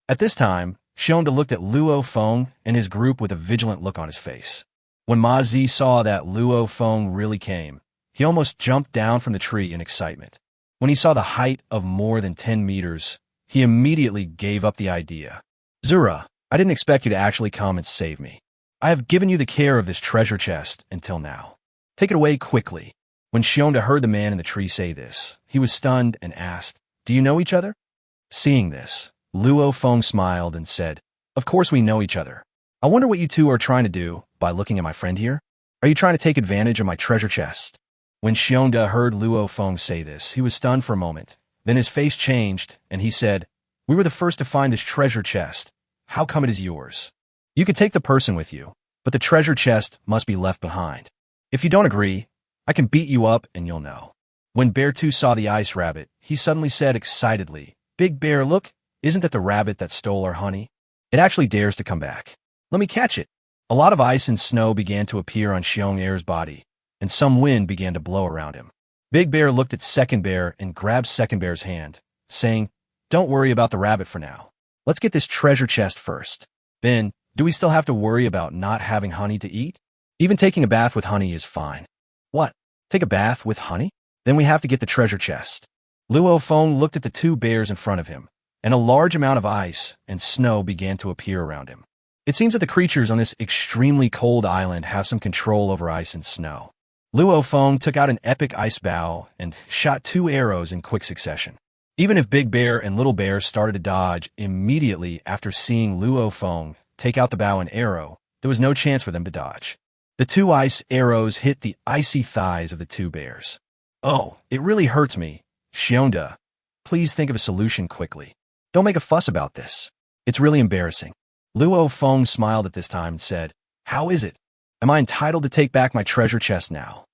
At this time, Xiongda looked at Luo Feng and his group with a vigilant look on his face. When Ma Zi saw that Luo Feng really came, he almost jumped down from the tree in excitement. When he saw the height of more than 10 meters, he immediately gave up the idea. Zura, I didn't expect you to actually come and save me. I have given you the care of this treasure chest until now. Take it away quickly. When Xiongda heard the man in the tree say this, he was stunned and asked, Do you know each other? Seeing this, Luo Feng smiled and said, Of course we know each other. I wonder what you two are trying to do by looking at my friend here? Are you trying to take advantage of my treasure chest? When Xiongda heard Luo Feng say this, he was stunned for a moment. Then his face changed, and he said, We were the first to find this treasure chest. How come it is yours? You could take the person with you, but the treasure chest must be left behind. If you don't agree, I can beat you up and you'll know. When Bear 2 saw the ice rabbit, he suddenly said excitedly, Big Bear, look, isn't that the rabbit that stole our honey? It actually dares to come back. Let me catch it. A lot of ice and snow began to appear on Xiong'er's body, and some wind began to blow around him. Big Bear looked at Second Bear and grabbed Second Bear's hand, saying, Don't worry about the rabbit for now. Let's get this treasure chest first. Then, do we still have to worry about not having honey to eat? Even taking a bath with honey is fine. What? Take a bath with honey? Then we have to get the treasure chest. Luo Feng looked at the 2 bears in front of him, and a large amount of ice and snow began to appear around him. It seems that the creatures on this extremely cold island have some control over ice and snow. Luo Feng took out an epic ice bow and shot 2 arrows in quick succession. Even if Big Bear and Little Bear started to dodge immediately after seeing Luo Feng take out the bow and arrow, there was no chance for them to dodge. The 2 ice arrows hit the icy thighs of the 2 bears. Oh, it really hurts me. Xiongda, please think of a solution quickly. Don't make a fuss about this. It's really embarrassing. Luo Feng smiled at this time and said, How is it? Am I entitled to take back my treasure chest now?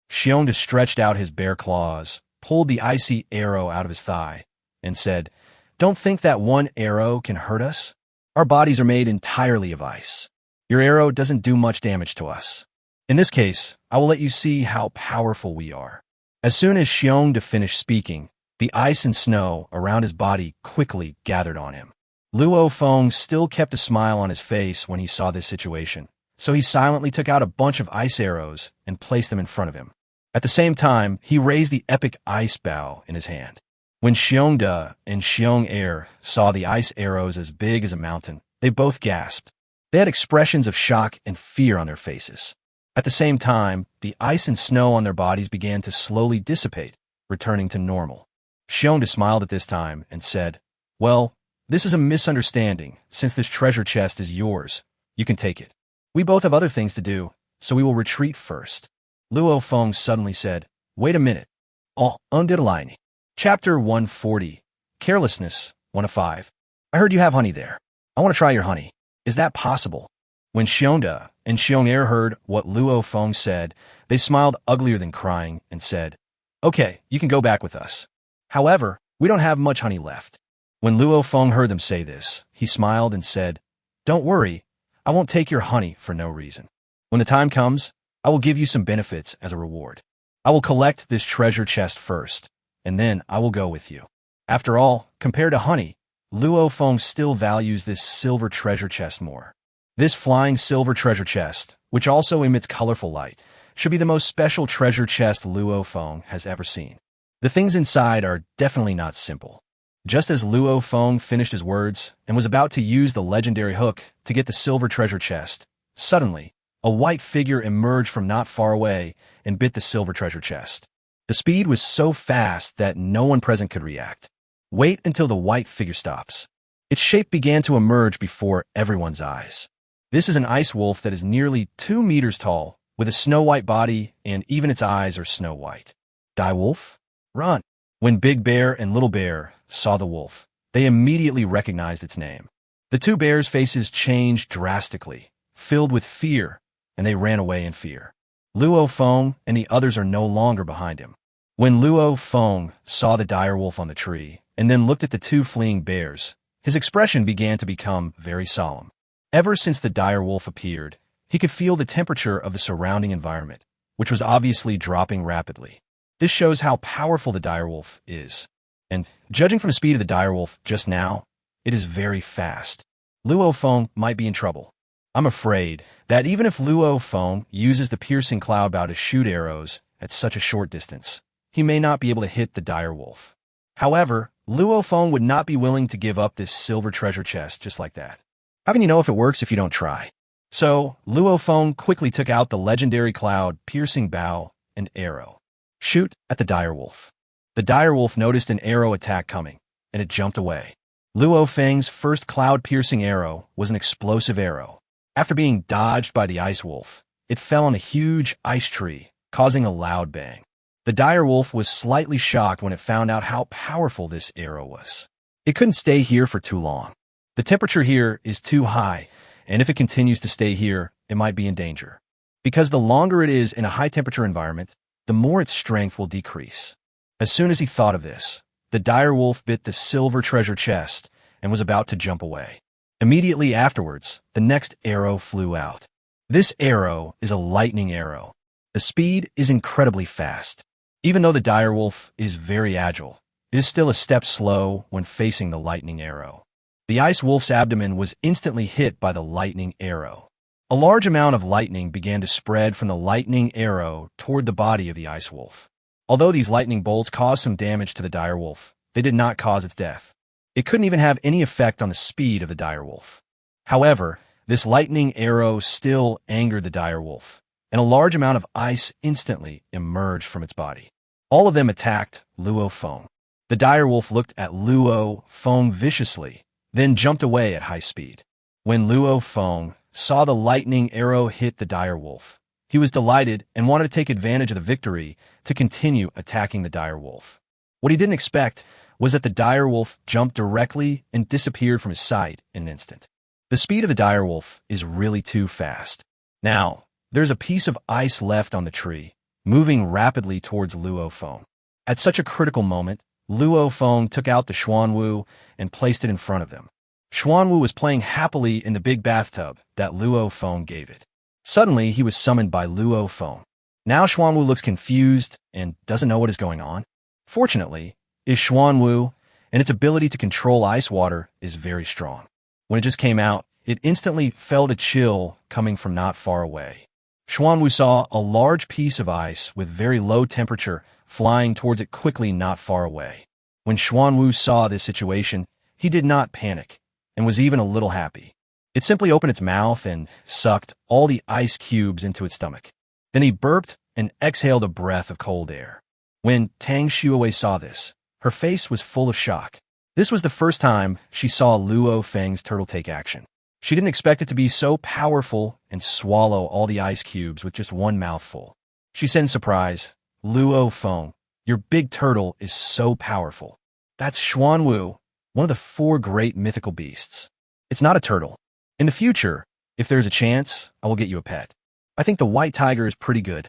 Xiongda stretched out his bare claws, pulled the icy arrow out of his thigh, and said, Don't think that 1 arrow can hurt us. Our bodies are made entirely of ice. Your arrow doesn't do much damage to us. In this case, I will let you see how powerful we are. As soon as Xiongda finished speaking, the ice and snow around his body quickly gathered on him. Luo Feng still kept a smile on his face when he saw this situation, so he silently took out a bunch of ice arrows and placed them in front of him. At the same time, he raised the epic ice bow in his hand. When Xiongda and Xiong'er saw the ice arrows as big as a mountain, they both gasped. They had expressions of shock and fear on their faces. At the same time, the ice and snow on their bodies began to slowly dissipate, returning to normal. Xiongda smiled at this time and said, Well, this is a misunderstanding. Since this treasure chest is yours, you can take it. We both have other things to do, so we will retreat first. Luo Feng suddenly said, Wait a minute. Oh, undiddline. Chapter 140. Carelessness, 1 of 5. I heard you have honey there. I want to try your honey. Is that possible? When Xiongda and Xiong'er heard what Luo Feng said, they smiled uglier than crying and said, Okay, you can go back with us. However, We don't have much honey left. When Luo Feng heard them say this, he smiled and said, "Don't worry, I won't take your honey for no reason. When the time comes, I will give you some benefits as a reward. I will collect this treasure chest first, and then I will go with you." After all, compared to honey, Luo Feng still values this silver treasure chest more. This flying silver treasure chest, which also emits colorful light, should be the most special treasure chest Luo Feng has ever seen. The things inside are definitely not simple. Just as Luo Feng finished his words and was about to use the legendary hook to get the silver treasure chest, suddenly, a white figure emerged from not far away and bit the silver treasure chest. The speed was so fast that no one present could react. Wait until the white figure stops. Its shape began to emerge before everyone's eyes. This is an ice wolf that is nearly 2 meters tall, with a snow-white body, and even its eyes are snow-white. Die Wolf? Run! When Big Bear and Little Bear saw the wolf, they immediately recognized its name. The two bears' faces changed drastically, filled with fear, and they ran away in fear. Luo Feng and the others are no longer behind him. When Luo Feng saw the dire wolf on the tree, and then looked at the two fleeing bears, his expression began to become very solemn. Ever since the dire wolf appeared, he could feel the temperature of the surrounding environment, which was obviously dropping rapidly. This shows how powerful the dire wolf is. And judging from the speed of the dire wolf just now, it is very fast. Luo Feng might be in trouble. I'm afraid that even if Luo Feng uses the piercing cloud bow to shoot arrows at such a short distance, he may not be able to hit the dire wolf. However, Luo Feng would not be willing to give up this silver treasure chest just like that. How can you know if it works if you don't try? So, Luo Feng quickly took out the legendary cloud piercing bow and arrow. Shoot at the dire wolf. The dire wolf noticed an arrow attack coming, and it jumped away. Luo Feng's first cloud-piercing arrow was an explosive arrow. After being dodged by the ice wolf, it fell on a huge ice tree, causing a loud bang. The dire wolf was slightly shocked when it found out how powerful this arrow was. It couldn't stay here for too long. The temperature here is too high, and if it continues to stay here, it might be in danger. Because the longer it is in a high-temperature environment, the more its strength will decrease. As soon as he thought of this, the dire wolf bit the silver treasure chest and was about to jump away. Immediately afterwards, the next arrow flew out. This arrow is a lightning arrow. The speed is incredibly fast. Even though the dire wolf is very agile, it is still a step slow when facing the lightning arrow. The ice wolf's abdomen was instantly hit by the lightning arrow. A large amount of lightning began to spread from the lightning arrow toward the body of the ice wolf. Although these lightning bolts caused some damage to the dire wolf, they did not cause its death. It couldn't even have any effect on the speed of the dire wolf. However, this lightning arrow still angered the dire wolf, and a large amount of ice instantly emerged from its body. All of them attacked Luo Feng. The dire wolf looked at Luo Feng viciously, then jumped away at high speed. When Luo Feng saw the lightning arrow hit the dire wolf, he was delighted and wanted to take advantage of the victory to continue attacking the dire wolf. What he didn't expect was that the dire wolf jumped directly and disappeared from his sight in an instant. The speed of the dire wolf is really too fast. Now, there's a piece of ice left on the tree, moving rapidly towards Luo Feng. At such a critical moment, Luo Feng took out the Xuanwu and placed it in front of them. Xuanwu was playing happily in the big bathtub that Luo Feng gave it. Suddenly, he was summoned by Luo Feng. Now Xuanwu looks confused and doesn't know what is going on. Fortunately, is Xuanwu, and its ability to control ice water is very strong. When it just came out, it instantly felt a chill coming from not far away. Xuanwu saw a large piece of ice with very low temperature flying towards it quickly not far away. When Xuanwu saw this situation, he did not panic and was even a little happy. It simply opened its mouth and sucked all the ice cubes into its stomach. Then he burped and exhaled a breath of cold air. When Tang Shui saw this, her face was full of shock. This was the first time she saw Luo Feng's turtle take action. She didn't expect it to be so powerful and swallow all the ice cubes with just one mouthful. She said in surprise, "Luo Feng, your big turtle is so powerful." That's Xuanwu, one of the 4 great mythical beasts. It's not a turtle. In the future, if there's a chance, I will get you a pet. I think the white tiger is pretty good.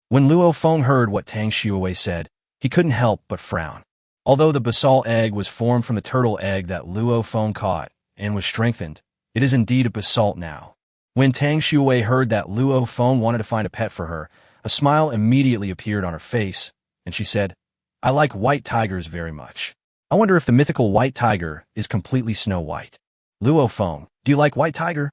When Luo Feng heard what Tang Shui said, he couldn't help but frown. Although the basalt egg was formed from the turtle egg that Luo Feng caught and was strengthened, it is indeed a basalt now. When Tang Shui heard that Luo Feng wanted to find a pet for her, a smile immediately appeared on her face, and she said, "I like white tigers very much. I wonder if the mythical white tiger is completely snow white." Luo Feng, do you like white tiger?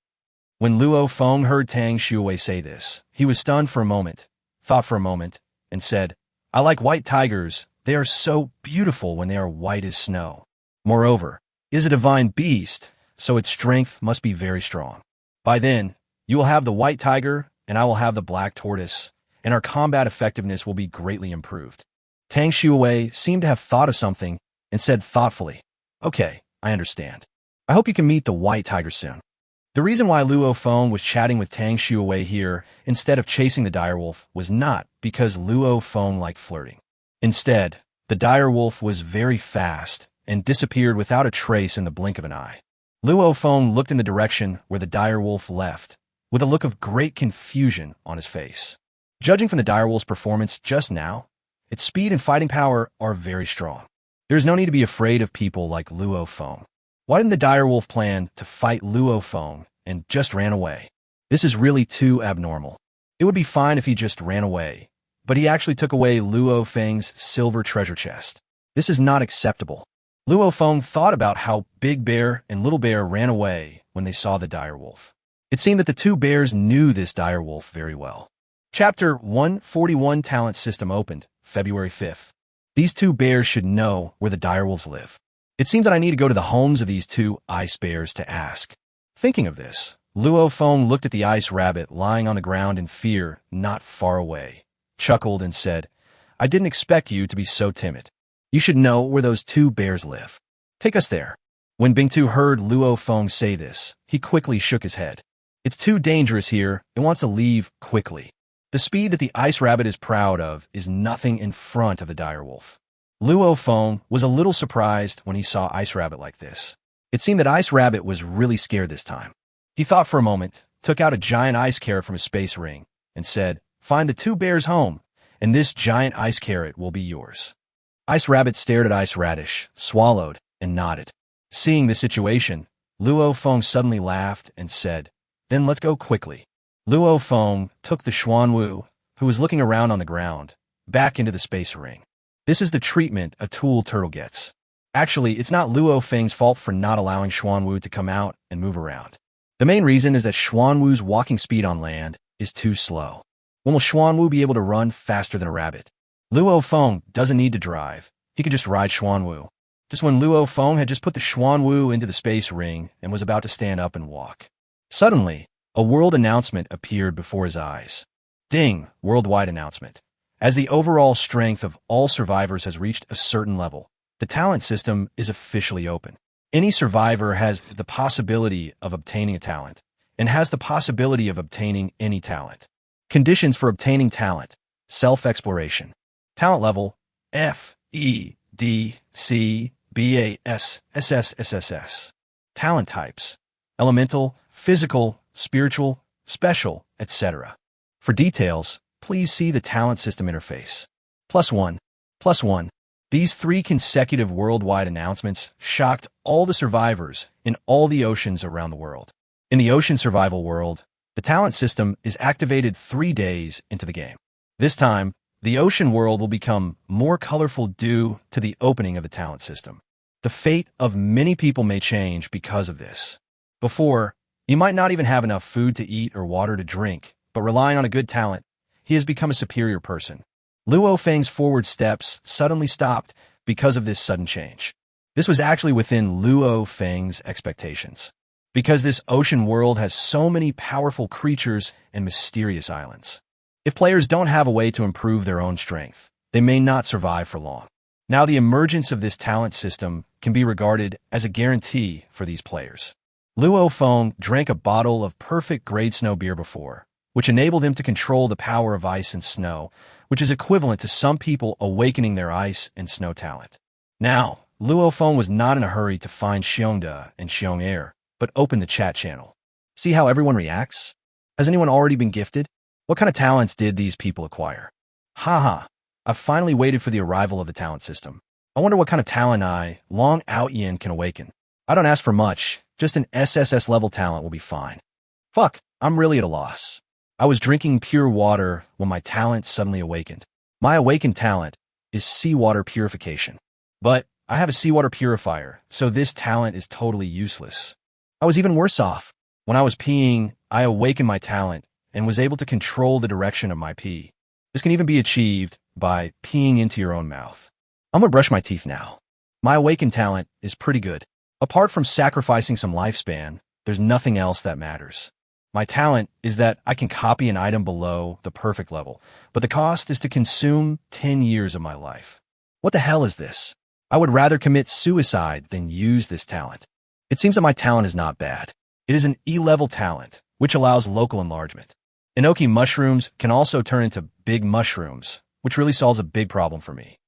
When Luo Feng heard Tang Shui say this, he was stunned for a moment, thought for a moment, and said, "I like white tigers. They are so beautiful when they are white as snow. Moreover, it is a divine beast, so its strength must be very strong. By then, you will have the white tiger, and I will have the black tortoise, and our combat effectiveness will be greatly improved." Tang Shui seemed to have thought of something and said thoughtfully, "Okay, I understand. I hope you can meet the white tiger soon." The reason why Luo Feng was chatting with Tang Shui here instead of chasing the direwolf was not because Luo Feng liked flirting. Instead, the direwolf was very fast and disappeared without a trace in the blink of an eye. Luo Feng looked in the direction where the direwolf left, with a look of great confusion on his face. Judging from the direwolf's performance just now, its speed and fighting power are very strong. There is no need to be afraid of people like Luo Feng. Why didn't the direwolf plan to fight Luo Feng and just ran away? This is really too abnormal. It would be fine if he just ran away, but he actually took away Luo Feng's silver treasure chest. This is not acceptable. Luo Feng thought about how Big Bear and Little Bear ran away when they saw the direwolf. It seemed that the two bears knew this direwolf very well. Chapter 141 Talent System opened, February 5th. These two bears should know where the direwolves live. It seems that I need to go to the homes of these two ice bears to ask. Thinking of this, Luo Feng looked at the ice rabbit lying on the ground in fear not far away, chuckled and said, "I didn't expect you to be so timid. You should know where those two bears live. Take us there." When Bingtu heard Luo Feng say this, he quickly shook his head. "It's too dangerous here and wants to leave quickly." The speed that the ice rabbit is proud of is nothing in front of the direwolf. Luo Feng was a little surprised when he saw Ice Rabbit like this. It seemed that Ice Rabbit was really scared this time. He thought for a moment, took out a giant ice carrot from his space ring, and said, "Find the two bears' home, and this giant ice carrot will be yours." Ice Rabbit stared at Ice Radish, swallowed, and nodded. Seeing this situation, Luo Feng suddenly laughed and said, "Then let's go quickly." Luo Feng took the Xuanwu, who was looking around on the ground, back into the space ring. This is the treatment a tool turtle gets. Actually, it's not Luo Feng's fault for not allowing Xuanwu to come out and move around. The main reason is that Xuanwu's walking speed on land is too slow. When will Xuanwu be able to run faster than a rabbit? Luo Feng doesn't need to drive. He could just ride Xuanwu. Just when Luo Feng had just put the Xuanwu into the space ring and was about to stand up and walk. Suddenly, a world announcement appeared before his eyes. Ding! Worldwide announcement. As the overall strength of all survivors has reached a certain level, the talent system is officially open. Any survivor has the possibility of obtaining a talent, and has the possibility of obtaining any talent. Conditions for obtaining talent: self-exploration. Talent level: F, E, D, C, B, A, S, S, S, S, S, S. Talent types: elemental, physical, spiritual, special, etc. For details, please see the talent system interface. +1. +1. These 3 consecutive worldwide announcements shocked all the survivors in all the oceans around the world. In the ocean survival world, the talent system is activated 3 days into the game. This time, the ocean world will become more colorful due to the opening of the talent system. The fate of many people may change because of this. Before, you might not even have enough food to eat or water to drink, but relying on a good talent, he has become a superior person. Luo Feng's forward steps suddenly stopped because of this sudden change. This was actually within Luo Feng's expectations, because this ocean world has so many powerful creatures and mysterious islands. If players don't have a way to improve their own strength, they may not survive for long. Now the emergence of this talent system can be regarded as a guarantee for these players. Luo Feng drank a bottle of perfect grade snow beer before, which enabled him to control the power of ice and snow, which is equivalent to some people awakening their ice and snow talent. Now, Luo Feng was not in a hurry to find Xiongda and Xiong'er, but opened the chat channel. See how everyone reacts? Has anyone already been gifted? What kind of talents did these people acquire? Haha, I've finally waited for the arrival of the talent system. I wonder what kind of talent I, Long Out Yin, can awaken. I don't ask for much, just an SSS level talent will be fine. Fuck, I'm really at a loss. I was drinking pure water when my talent suddenly awakened. My awakened talent is seawater purification. But I have a seawater purifier, so this talent is totally useless. I was even worse off. When I was peeing, I awakened my talent and was able to control the direction of my pee. This can even be achieved by peeing into your own mouth. I'm gonna brush my teeth now. My awakened talent is pretty good. Apart from sacrificing some lifespan, there's nothing else that matters. My talent is that I can copy an item below the perfect level, but the cost is to consume 10 years of my life. What the hell is this? I would rather commit suicide than use this talent. It seems that my talent is not bad. It is an E-level talent, which allows local enlargement. Enoki mushrooms can also turn into big mushrooms, which really solves a big problem for me.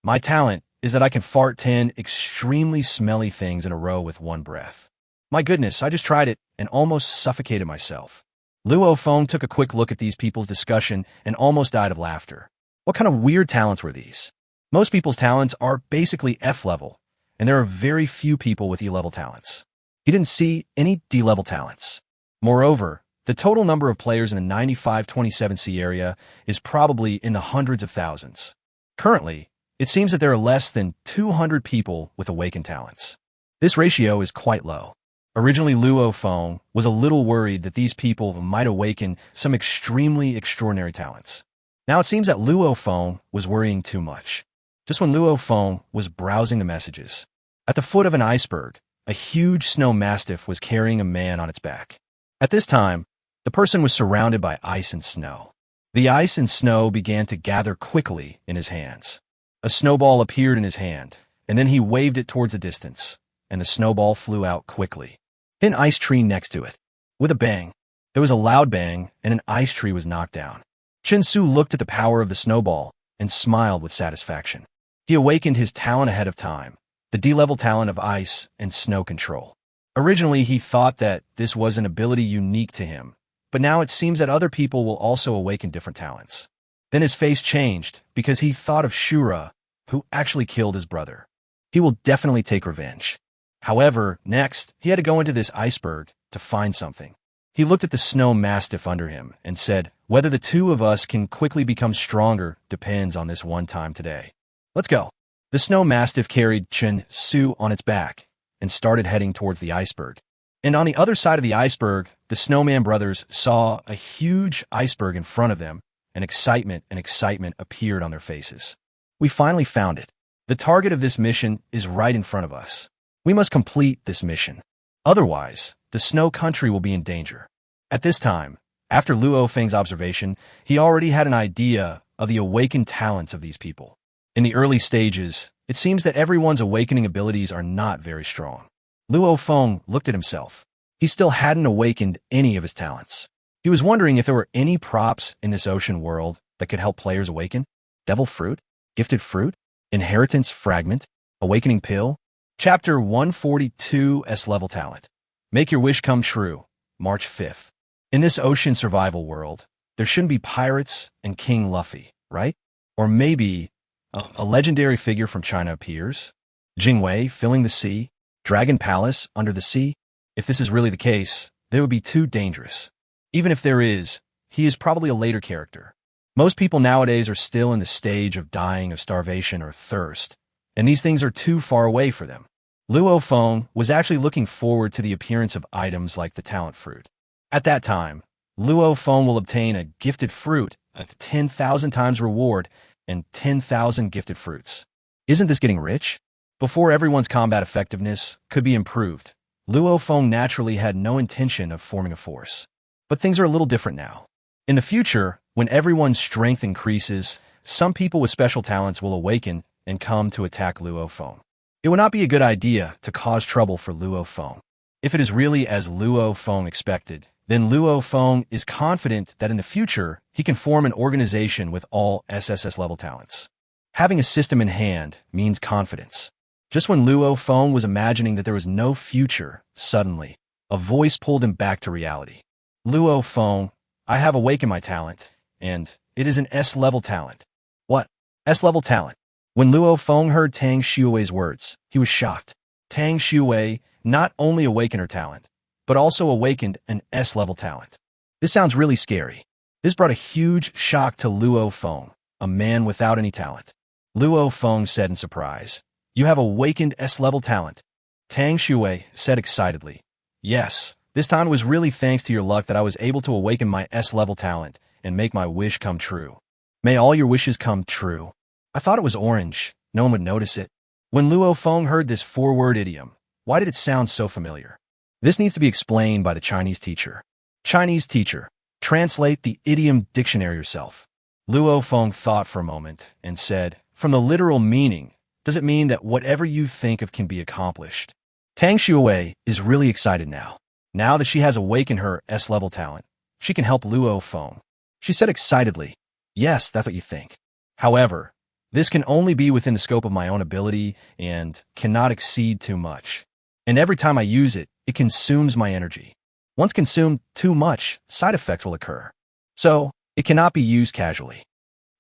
My talent is that I can fart 10 extremely smelly things in a row with one breath. My goodness, I just tried it and almost suffocated myself. Luo Feng took a quick look at these people's discussion and almost died of laughter. What kind of weird talents were these? Most people's talents are basically F-level, and there are very few people with E-level talents. He didn't see any D-level talents. Moreover, the total number of players in the 9527C area is probably in the hundreds of thousands. Currently, it seems that there are less than 200 people with awakened talents. This ratio is quite low. Originally, Luo Feng was a little worried that these people might awaken some extremely extraordinary talents. Now it seems that Luo Feng was worrying too much. Just when Luo Feng was browsing the messages, at the foot of an iceberg, a huge snow mastiff was carrying a man on its back. At this time, the person was surrounded by ice and snow. The ice and snow began to gather quickly in his hands. A snowball appeared in his hand, and then he waved it towards a distance, and the snowball flew out quickly. Hit an ice tree next to it. With a bang, there was a loud bang, and an ice tree was knocked down. Chen Su looked at the power of the snowball and smiled with satisfaction. He awakened his talent ahead of time, the D-level talent of ice and snow control. Originally, he thought that this was an ability unique to him, but now it seems that other people will also awaken different talents. Then his face changed because he thought of Shura, who actually killed his brother. He will definitely take revenge. However, next, he had to go into this iceberg to find something. He looked at the snow mastiff under him and said, whether the two of us can quickly become stronger depends on this one time today. Let's go. The snow mastiff carried Chen Su on its back and started heading towards the iceberg. And on the other side of the iceberg, the Snowman brothers saw a huge iceberg in front of them, and excitement appeared on their faces. We finally found it. The target of this mission is right in front of us. We must complete this mission. Otherwise, the snow country will be in danger. At this time, after Luo Feng's observation, he already had an idea of the awakened talents of these people. In the early stages, it seems that everyone's awakening abilities are not very strong. Luo Feng looked at himself. He still hadn't awakened any of his talents. He was wondering if there were any props in this ocean world that could help players awaken. Devil Fruit? Gifted Fruit? Inheritance Fragment? Awakening Pill? Chapter 142 S-Level Talent. Make Your Wish Come True, March 5th. In this ocean survival world, there shouldn't be pirates and King Luffy, right? Or maybe a legendary figure from China appears? Jingwei filling the sea? Dragon Palace under the sea? If this is really the case, they would be too dangerous. Even if there is, he is probably a later character. Most people nowadays are still in the stage of dying of starvation or thirst, and these things are too far away for them. Luo Feng was actually looking forward to the appearance of items like the talent fruit. At that time, Luo Feng will obtain a gifted fruit, a 10,000 times reward, and 10,000 gifted fruits. Isn't this getting rich? Before everyone's combat effectiveness could be improved, Luo Feng naturally had no intention of forming a force. But things are a little different now. In the future, when everyone's strength increases, some people with special talents will awaken and come to attack Luo Feng. It would not be a good idea to cause trouble for Luo Feng. If it is really as Luo Feng expected, then Luo Feng is confident that in the future, he can form an organization with all SSS level talents. Having a system in hand means confidence. Just when Luo Feng was imagining that there was no future, suddenly, a voice pulled him back to reality. Luo Feng, I have awakened my talent, and it is an S-level talent. What? S-level talent? When Luo Feng heard Tang Shui's words, he was shocked. Tang Shui not only awakened her talent, but also awakened an S-level talent. This sounds really scary. This brought a huge shock to Luo Feng, a man without any talent. Luo Feng said in surprise, "You have awakened S-level talent." Tang Shui said excitedly, "Yes, this time it was really thanks to your luck that I was able to awaken my S-level talent and make my wish come true. May all your wishes come true." I thought it was orange. No one would notice it. When Luo Feng heard this four-word idiom, why did it sound so familiar? This needs to be explained by the Chinese teacher. Chinese teacher, translate the idiom dictionary yourself. Luo Feng thought for a moment and said, "From the literal meaning, does it mean that whatever you think of can be accomplished?" Tang Shui is really excited now. Now that she has awakened her S-level talent, she can help Luo Feng. She said excitedly, "Yes, that's what you think. However, this can only be within the scope of my own ability and cannot exceed too much. And every time I use it, it consumes my energy. Once consumed too much, side effects will occur. So, it cannot be used casually."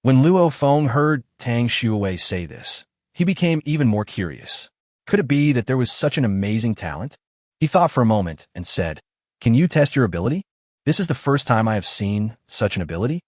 When Luo Feng heard Tang Shui say this, he became even more curious. Could it be that there was such an amazing talent? He thought for a moment and said, "Can you test your ability? This is the first time I have seen such an ability."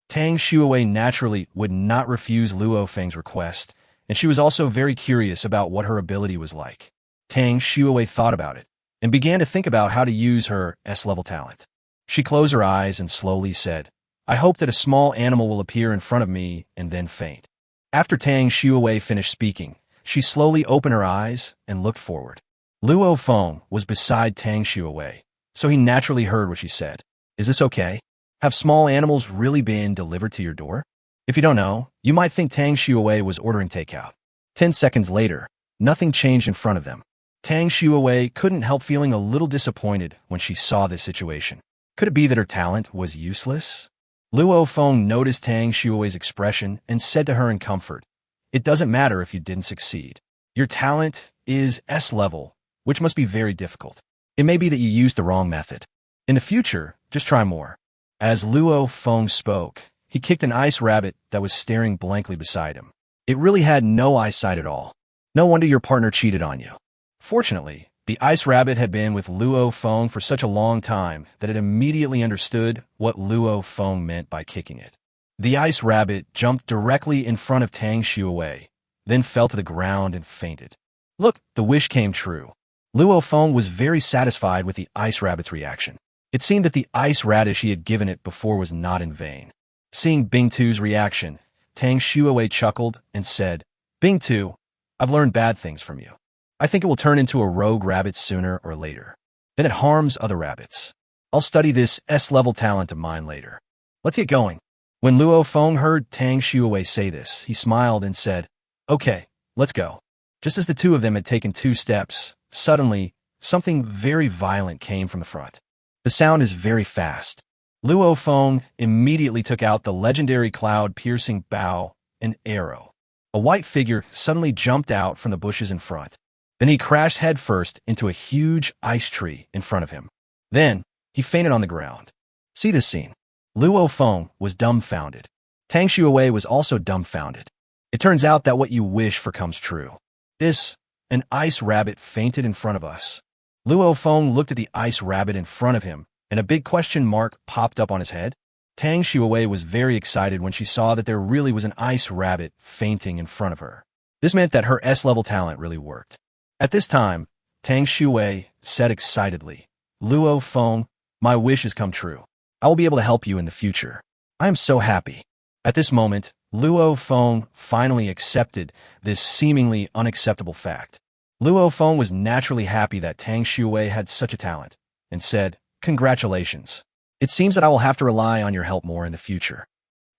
Tang Shui naturally would not refuse Luo Feng's request, and she was also very curious about what her ability was like. Tang Shui thought about it and began to think about how to use her S-level talent. She closed her eyes and slowly said, "I hope that a small animal will appear in front of me and then faint." After Tang Shui finished speaking, she slowly opened her eyes and looked forward. Luo Feng was beside Tang Shui, so he naturally heard what she said. "Is this okay? Have small animals really been delivered to your door?" If you don't know, you might think Tang Shui was ordering takeout. 10 seconds later, nothing changed in front of them. Tang Shui couldn't help feeling a little disappointed when she saw this situation. Could it be that her talent was useless? Luo Feng noticed Tang Shui's expression and said to her in comfort, "It doesn't matter if you didn't succeed. Your talent is S-level, which must be very difficult. It may be that you used the wrong method. In the future, just try more." As Luo Feng spoke, he kicked an ice rabbit that was staring blankly beside him. It really had no eyesight at all. No wonder your partner cheated on you. Fortunately, the ice rabbit had been with Luo Feng for such a long time that it immediately understood what Luo Feng meant by kicking it. The ice rabbit jumped directly in front of Tang Shui, then fell to the ground and fainted. Look, the wish came true. Luo Feng was very satisfied with the ice rabbit's reaction. It seemed that the ice radish he had given it before was not in vain. Seeing Bing-Tu's reaction, Tang Shui chuckled and said, "Bing-Tu, I've learned bad things from you. I think it will turn into a rogue rabbit sooner or later. Then it harms other rabbits. I'll study this S-level talent of mine later. Let's get going." When Luo Feng heard Tang Shui say this, he smiled and said, "Okay, let's go." Just as the two of them had taken 2 steps, suddenly, something very violent came from the front. The sound is very fast. Luo Feng immediately took out the legendary cloud-piercing bow and arrow. A white figure suddenly jumped out from the bushes in front. Then he crashed headfirst into a huge ice tree in front of him. Then, he fainted on the ground. See this scene. Luo Feng was dumbfounded. Tang Shui was also dumbfounded. It turns out that what you wish for comes true. An ice rabbit fainted in front of us. Luo Feng looked at the ice rabbit in front of him, and a big question mark popped up on his head. Tang Shui was very excited when she saw that there really was an ice rabbit fainting in front of her. This meant that her S-level talent really worked. At this time, Tang Shui said excitedly, "Luo Feng, my wish has come true. I will be able to help you in the future. I am so happy." At this moment, Luo Feng finally accepted this seemingly unacceptable fact. Luo Feng was naturally happy that Tang Shui had such a talent, and said, "Congratulations. It seems that I will have to rely on your help more in the future."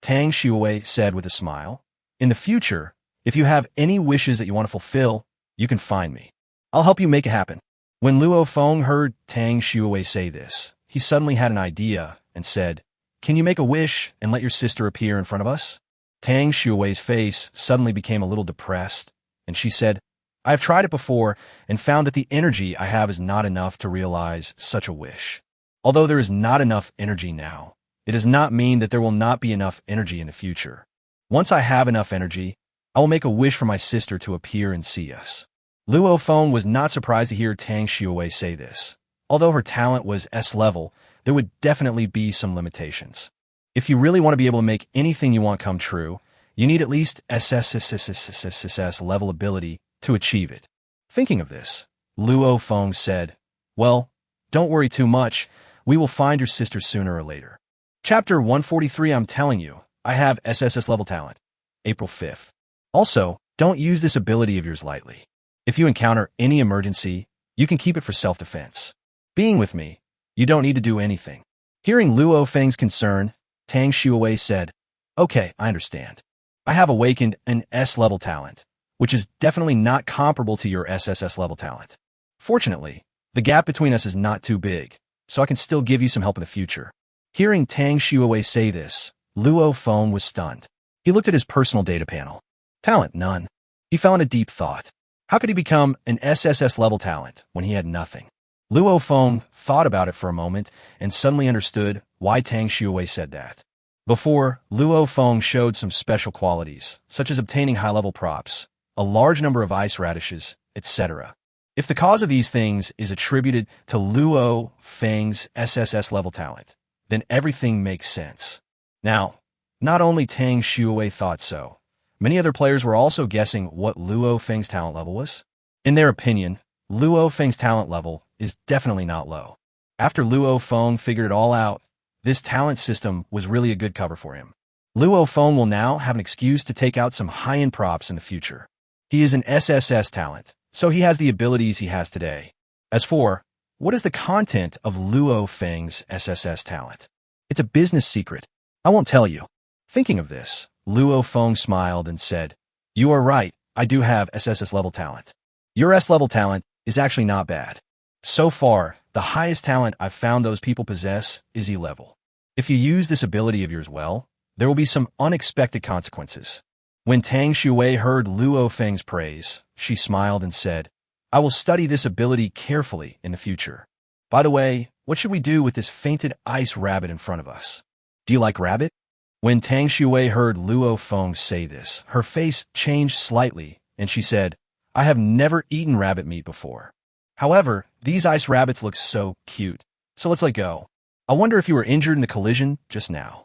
Tang Shui said with a smile, "In the future, if you have any wishes that you want to fulfill, you can find me. I'll help you make it happen." When Luo Feng heard Tang Shui say this, he suddenly had an idea and said, "Can you make a wish and let your sister appear in front of us?" Tang Shui's face suddenly became a little depressed, and she said, "I have tried it before and found that the energy I have is not enough to realize such a wish. Although there is not enough energy now, it does not mean that there will not be enough energy in the future. Once I have enough energy, I will make a wish for my sister to appear and see us. Luo Feng was not surprised to hear Tang Shui say this. Although her talent was S level, there would definitely be some limitations. If you really want to be able to make anything you want come true, you need at least SSSSSSS level ability to achieve it. Thinking of this, Luo Feng said, "Well, don't worry too much. We will find your sister sooner or later." Chapter 143. I'm telling you, I have SSS level talent. April 5th. Also, don't use this ability of yours lightly. If you encounter any emergency, you can keep it for self-defense. Being with me, you don't need to do anything. Hearing Luo Feng's concern, Tang Shui said, "Okay, I understand. I have awakened an S-level talent, which is definitely not comparable to your SSS level talent. Fortunately, the gap between us is not too big, so I can still give you some help in the future." Hearing Tang Shui say this, Luo Feng was stunned. He looked at his personal data panel. Talent, none. He fell in a deep thought. How could he become an SSS level talent when he had nothing? Luo Feng thought about it for a moment and suddenly understood why Tang Shui said that. Before, Luo Feng showed some special qualities, such as obtaining high-level props, a large number of ice radishes, etc. If the cause of these things is attributed to Luo Feng's SSS level talent, then everything makes sense. Now, not only Tang Shui thought so, many other players were also guessing what Luo Feng's talent level was. In their opinion, Luo Feng's talent level is definitely not low. After Luo Feng figured it all out, this talent system was really a good cover for him. Luo Feng will now have an excuse to take out some high-end props in the future. He is an SSS talent, so he has the abilities he has today. As for, what is the content of Luo Feng's SSS talent? It's a business secret. I won't tell you. Thinking of this, Luo Feng smiled and said, "You are right, I do have SSS level talent. Your S level talent is actually not bad. So far, the highest talent I've found those people possess is E level. If you use this ability of yours well, there will be some unexpected consequences." When Tang Shui heard Luo Feng's praise, she smiled and said, "I will study this ability carefully in the future. By the way, what should we do with this fainted ice rabbit in front of us? Do you like rabbit?" When Tang Shui heard Luo Feng say this, her face changed slightly, and she said, "I have never eaten rabbit meat before. However, these ice rabbits look so cute, so let's let go. I wonder if you were injured in the collision just now."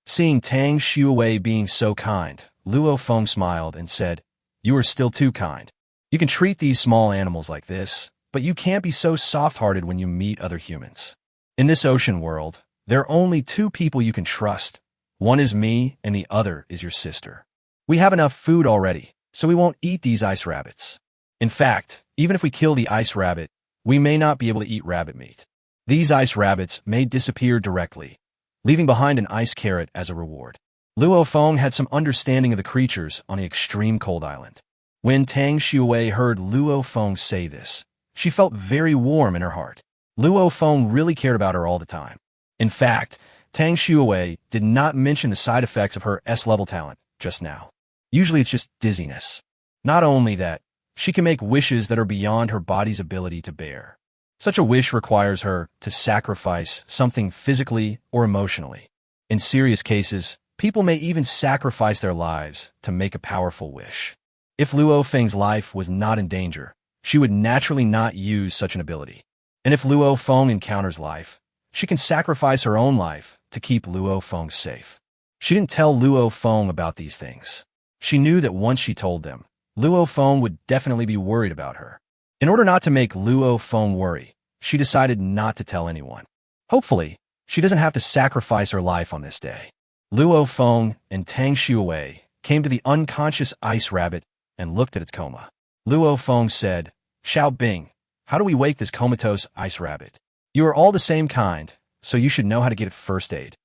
Seeing Tang Shui being so kind, Luo Feng smiled and said, "You are still too kind. You can treat these small animals like this, but you can't be so soft-hearted when you meet other humans. In this ocean world, there are only two people you can trust. One is me, and the other is your sister. We have enough food already, so we won't eat these ice rabbits. In fact, even if we kill the ice rabbit, we may not be able to eat rabbit meat. These ice rabbits may disappear directly, leaving behind an ice carrot as a reward." Luo Feng had some understanding of the creatures on the extreme cold island. When Tang Shui heard Luo Feng say this, she felt very warm in her heart. Luo Feng really cared about her all the time. In fact, Tang Shui did not mention the side effects of her S-level talent just now. Usually it's just dizziness. Not only that, she can make wishes that are beyond her body's ability to bear. Such a wish requires her to sacrifice something physically or emotionally. In serious cases, people may even sacrifice their lives to make a powerful wish. If Luo Feng's life was not in danger, she would naturally not use such an ability. And if Luo Feng encounters life, she can sacrifice her own life to keep Luo Feng safe. She didn't tell Luo Feng about these things. She knew that once she told them, Luo Feng would definitely be worried about her. In order not to make Luo Feng worry, she decided not to tell anyone. Hopefully, she doesn't have to sacrifice her life on this day. Luo Feng and Tang Shui came to the unconscious ice rabbit and looked at its coma. Luo Feng said, "Xiao Bing, how do we wake this comatose ice rabbit? You are all the same kind, so you should know how to give it first aid."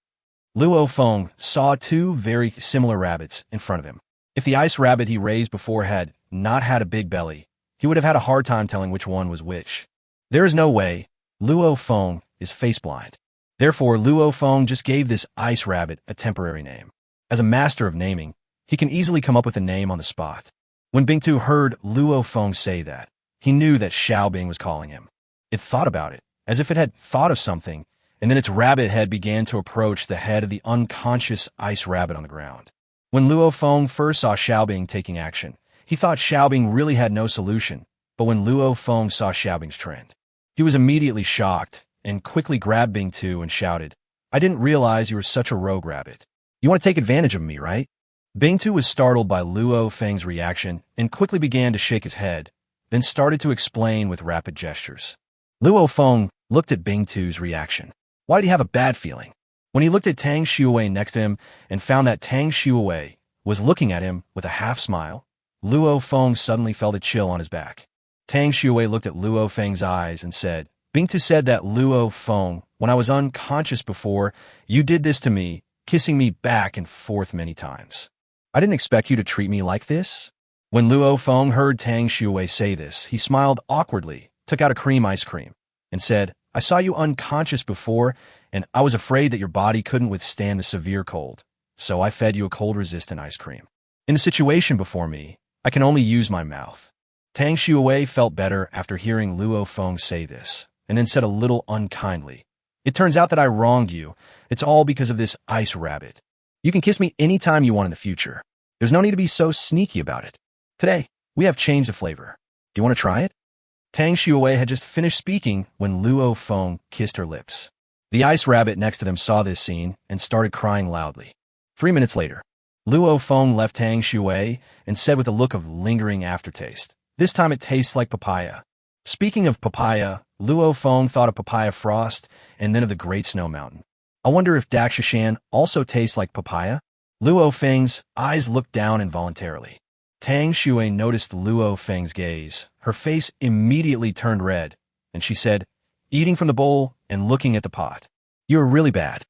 Luo Feng saw two very similar rabbits in front of him. If the ice rabbit he raised before had not had a big belly, he would have had a hard time telling which one was which. There is no way. Luo Feng is face-blind. Therefore, Luo Feng just gave this ice rabbit a temporary name. As a master of naming, he can easily come up with a name on the spot. When Bingtu heard Luo Feng say that, he knew that Xiao Bing was calling him. It thought about it, as if it had thought of something, and then its rabbit head began to approach the head of the unconscious ice rabbit on the ground. When Luo Feng first saw Xiaobing taking action, he thought Xiaobing really had no solution, but when Luo Feng saw Xiaobing's trend, he was immediately shocked and quickly grabbed Bing Tu and shouted, "I didn't realize you were such a rogue rabbit. You want to take advantage of me, right?" Bing Tu was startled by Luo Feng's reaction and quickly began to shake his head, then started to explain with rapid gestures. Luo Feng looked at Bing Tu's reaction. Why did he have a bad feeling? When he looked at Tang Shui next to him and found that Tang Shui was looking at him with a half smile, Luo Feng suddenly felt a chill on his back. Tang Shui looked at Luo Feng's eyes and said, "Bing Tu said that Luo Feng, when I was unconscious before, you did this to me, kissing me back and forth many times. I didn't expect you to treat me like this." When Luo Feng heard Tang Shui say this, he smiled awkwardly, took out a cream ice cream, and said, "I saw you unconscious before, and I was afraid that your body couldn't withstand the severe cold, so I fed you a cold-resistant ice cream. In the situation before me, I can only use my mouth." Tang Shui felt better after hearing Luo Feng say this, and then said a little unkindly, "It turns out that I wronged you. It's all because of this ice rabbit. You can kiss me anytime you want in the future. There's no need to be so sneaky about it. Today, we have changed the flavor. Do you want to try it?" Tang Shui had just finished speaking when Luo Feng kissed her lips. The ice rabbit next to them saw this scene and started crying loudly. 3 minutes later, Luo Feng left Tang Shui and said with a look of lingering aftertaste, "This time it tastes like papaya." Speaking of papaya, Luo Feng thought of papaya frost and then of the Great Snow Mountain. I wonder if Dakshishan also tastes like papaya? Luo Feng's eyes looked down involuntarily. Tang Shui noticed Luo Feng's gaze. Her face immediately turned red, and she said, eating from the bowl and looking at the pot, "You are really bad."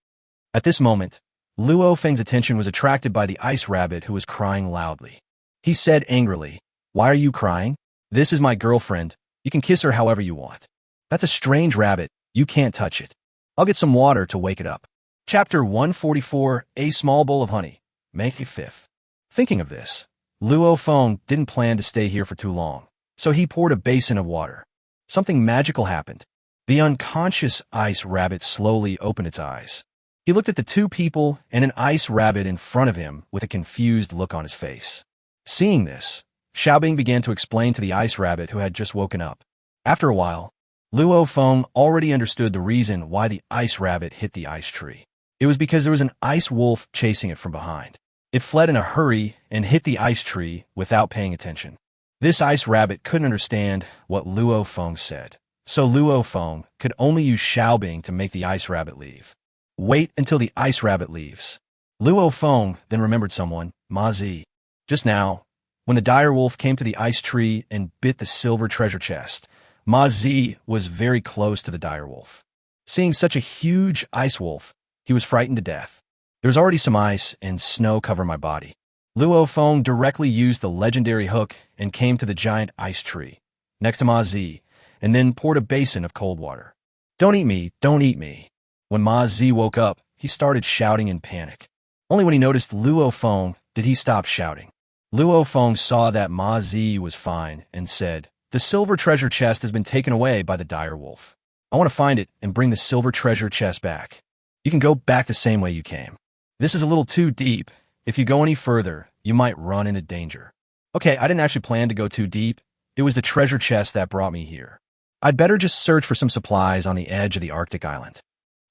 At this moment, Luo Feng's attention was attracted by the ice rabbit who was crying loudly. He said angrily, "Why are you crying? This is my girlfriend. You can kiss her however you want." "That's a strange rabbit. You can't touch it. I'll get some water to wake it up." Chapter 144, A Small Bowl of Honey, May 5th. Thinking of this, Luo Feng didn't plan to stay here for too long, so he poured a basin of water. Something magical happened. The unconscious ice rabbit slowly opened its eyes. He looked at the two people and an ice rabbit in front of him with a confused look on his face. Seeing this, Xiaobing began to explain to the ice rabbit who had just woken up. After a while, Luo Feng already understood the reason why the ice rabbit hit the ice tree. It was because there was an ice wolf chasing it from behind. It fled in a hurry and hit the ice tree without paying attention. This ice rabbit couldn't understand what Luo Feng said, so Luo Feng could only use Xiaobing to make the ice rabbit leave. Wait until the ice rabbit leaves. Luo Feng then remembered someone, Ma Zi. Just now, when the dire wolf came to the ice tree and bit the silver treasure chest, Ma Zi was very close to the dire wolf. Seeing such a huge ice wolf, he was frightened to death. There was already some ice and snow covering my body. Luo Feng directly used the legendary hook and came to the giant ice tree, next to Ma Zi, and then poured a basin of cold water. "Don't eat me, don't eat me." When Ma Zi woke up, he started shouting in panic. Only when he noticed Luo Feng did he stop shouting. Luo Feng saw that Ma Zi was fine and said, "The silver treasure chest has been taken away by the dire wolf. I want to find it and bring the silver treasure chest back. You can go back the same way you came. This is a little too deep. If you go any further, you might run into danger." "Okay, I didn't actually plan to go too deep. It was the treasure chest that brought me here. I'd better just search for some supplies on the edge of the Arctic island."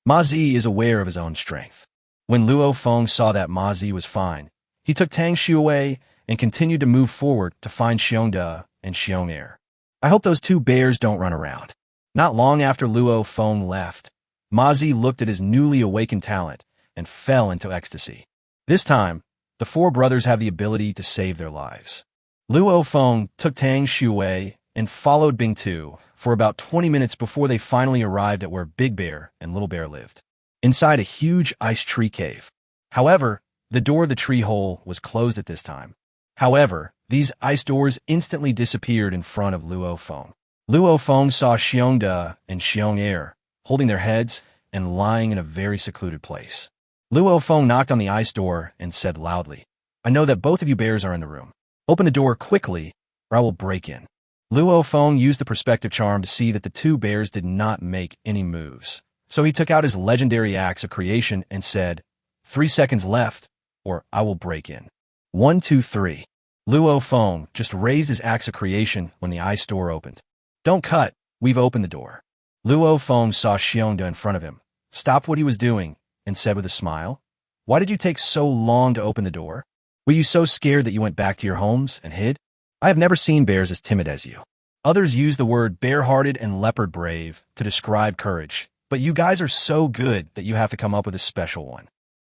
Ma Zi is aware of his own strength. When Luo Feng saw that Ma Zi was fine, he took Tang Shui and continued to move forward to find Xiongde and Xiong'er. "I hope those two bears don't run around." Not long after Luo Feng left, Ma Zi looked at his newly awakened talent and fell into ecstasy. This time, the four brothers have the ability to save their lives. Luo Feng took Tang Shui and followed Bing Tu for about 20 minutes before they finally arrived at where Big Bear and Little Bear lived, inside a huge ice tree cave. However, the door of the tree hole was closed at this time. However, these ice doors instantly disappeared in front of Luo Feng. Luo Feng saw Xiongde and Xiong'er holding their heads and lying in a very secluded place. Luo Feng knocked on the ice door and said loudly, "I know that both of you bears are in the room. Open the door quickly, or I will break in." Luo Feng used the perspective charm to see that the two bears did not make any moves. So he took out his legendary axe of creation and said, 3 seconds left, or I will break in." 1, 2, 3. Luo Feng just raised his axe of creation when the ice door opened. Don't cut, we've opened the door. Luo Feng saw Xiongda in front of him, stopped what he was doing, and said with a smile, Why did you take so long to open the door? Were you so scared that you went back to your homes and hid? I have never seen bears as timid as you. Others use the word bear-hearted and leopard brave to describe courage, but you guys are so good that you have to come up with a special one.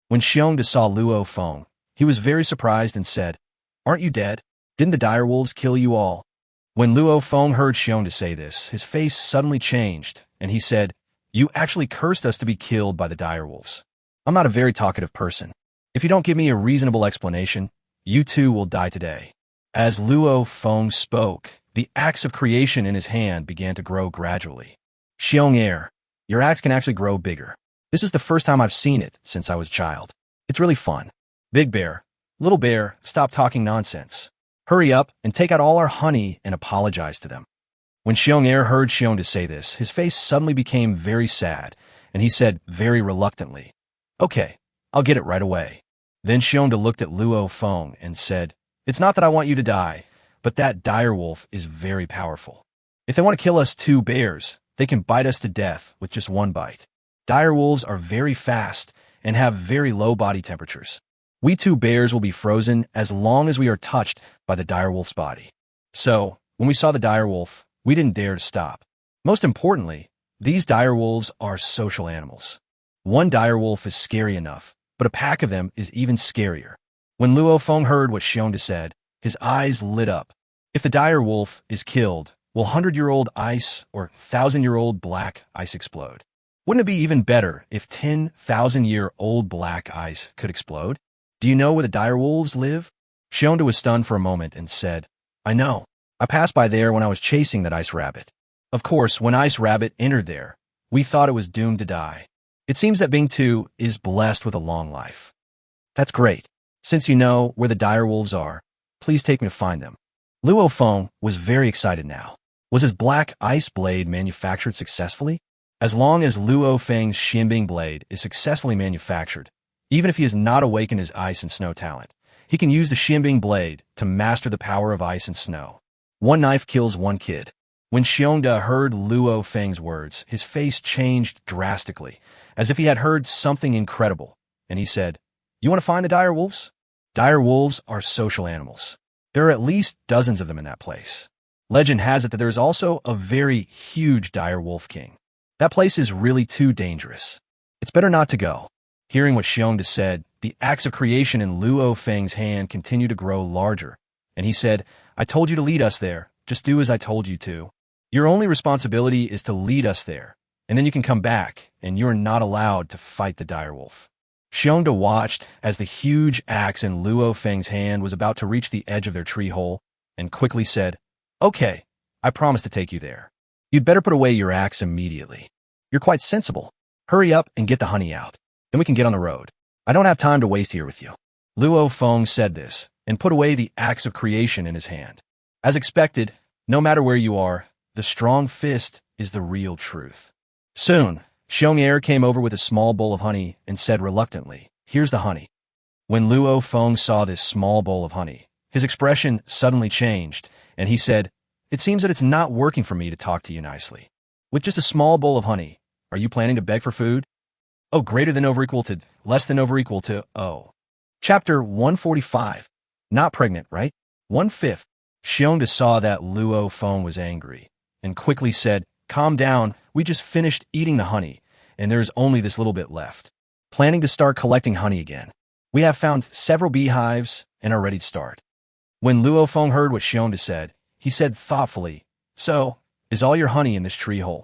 When Xiongda saw Luo Feng, he was very surprised and said, Aren't you dead? Didn't the direwolves kill you all? When Luo Feng heard Xiongda say this, his face suddenly changed, and he said, You actually cursed us to be killed by the direwolves. I'm not a very talkative person. If you don't give me a reasonable explanation, you too will die today. As Luo Feng spoke, the axe of creation in his hand began to grow gradually. Xiong'er, your axe can actually grow bigger. This is the first time I've seen it since I was a child. It's really fun. Big Bear, Little Bear, stop talking nonsense. Hurry up and take out all our honey and apologize to them. When Xiong'er heard Xiongda say this, his face suddenly became very sad, and he said very reluctantly, Okay, I'll get it right away. Then Xiongda looked at Luo Feng and said, It's not that I want you to die, but that direwolf is very powerful. If they want to kill us two bears, they can bite us to death with just one bite. Direwolves are very fast and have very low body temperatures. We two bears will be frozen as long as we are touched by the direwolf's body. So, when we saw the direwolf, we didn't dare to stop. Most importantly, these direwolves are social animals. One direwolf is scary enough, but a pack of them is even scarier. When Luo Feng heard what Xiongda said, his eyes lit up. If the direwolf is killed, will 100-year-old ice or 1,000-year-old black ice explode? Wouldn't it be even better if 10,000-year-old black ice could explode? Do you know where the direwolves live? Xiongda was stunned for a moment and said, I know. I passed by there when I was chasing that ice rabbit. Of course, when Ice Rabbit entered there, we thought it was doomed to die. It seems that Bing 2 is blessed with a long life. That's great. Since you know where the direwolves are, please take me to find them. Luo Feng was very excited now. Was his black ice blade manufactured successfully? As long as Luo Feng's Xianbing blade is successfully manufactured, even if he has not awakened his ice and snow talent, he can use the Xianbing blade to master the power of ice and snow. One knife kills one kid. When Xiongda heard Luo Feng's words, his face changed drastically, as if he had heard something incredible, and he said, You want to find the direwolves? Direwolves are social animals. There are at least dozens of them in that place. Legend has it that there is also a very huge direwolf king. That place is really too dangerous. It's better not to go. Hearing what Xiongda said, the axe of creation in Luo Feng's hand continued to grow larger, and he said, I told you to lead us there. Just do as I told you to. Your only responsibility is to lead us there, and then you can come back, and you're not allowed to fight the direwolf. Xiongda watched as the huge axe in Luo Feng's hand was about to reach the edge of their tree hole, and quickly said, Okay, I promise to take you there. You'd better put away your axe immediately. You're quite sensible. Hurry up and get the honey out. Then we can get on the road. I don't have time to waste here with you. Luo Feng said this, and put away the axe of creation in his hand. As expected, no matter where you are, the strong fist is the real truth. Soon, Xiong'er came over with a small bowl of honey and said reluctantly, Here's the honey. When Luo Feng saw this small bowl of honey, his expression suddenly changed, and he said, It seems that it's not working for me to talk to you nicely. With just a small bowl of honey, are you planning to beg for food? Oh, greater than over equal to, less than over equal to, oh. Chapter 145. Not pregnant, right? 1/5. Xiongda saw that Luo Feng was angry, and quickly said, Calm down, we just finished eating the honey, and there is only this little bit left. Planning to start collecting honey again. We have found several beehives and are ready to start. When Luo Feng heard what Xiongda said, he said thoughtfully, So, is all your honey in this tree hole?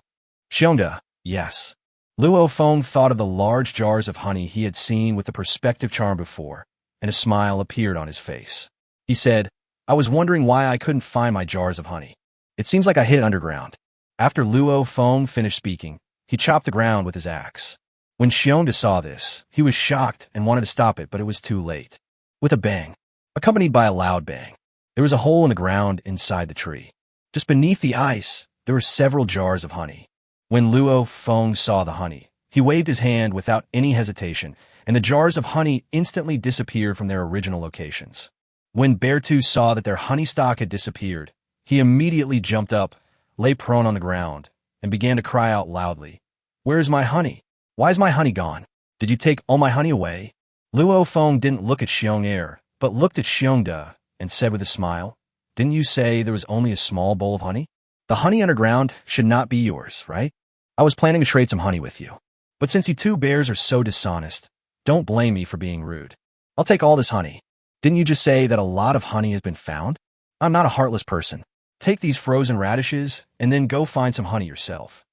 Xiongda, yes. Luo Feng thought of the large jars of honey he had seen with the perspective charm before, and a smile appeared on his face. He said, I was wondering why I couldn't find my jars of honey. It seems like I hid underground. After Luo Feng finished speaking, he chopped the ground with his axe. When Xiongda saw this, he was shocked and wanted to stop it, but it was too late. With a bang, accompanied by a loud bang, there was a hole in the ground inside the tree. Just beneath the ice, there were several jars of honey. When Luo Feng saw the honey, he waved his hand without any hesitation, and the jars of honey instantly disappeared from their original locations. When Bear 2 saw that their honey stock had disappeared, he immediately jumped up, lay prone on the ground, and began to cry out loudly. Where is my honey? Why is my honey gone? Did you take all my honey away? Luo Feng didn't look at Xiong Er, but looked at Xiongda and said with a smile, Didn't you say there was only a small bowl of honey? The honey underground should not be yours, right? I was planning to trade some honey with you. But since you two bears are so dishonest, don't blame me for being rude. I'll take all this honey. Didn't you just say that a lot of honey has been found? I'm not a heartless person. Take these frozen radishes and then go find some honey yourself.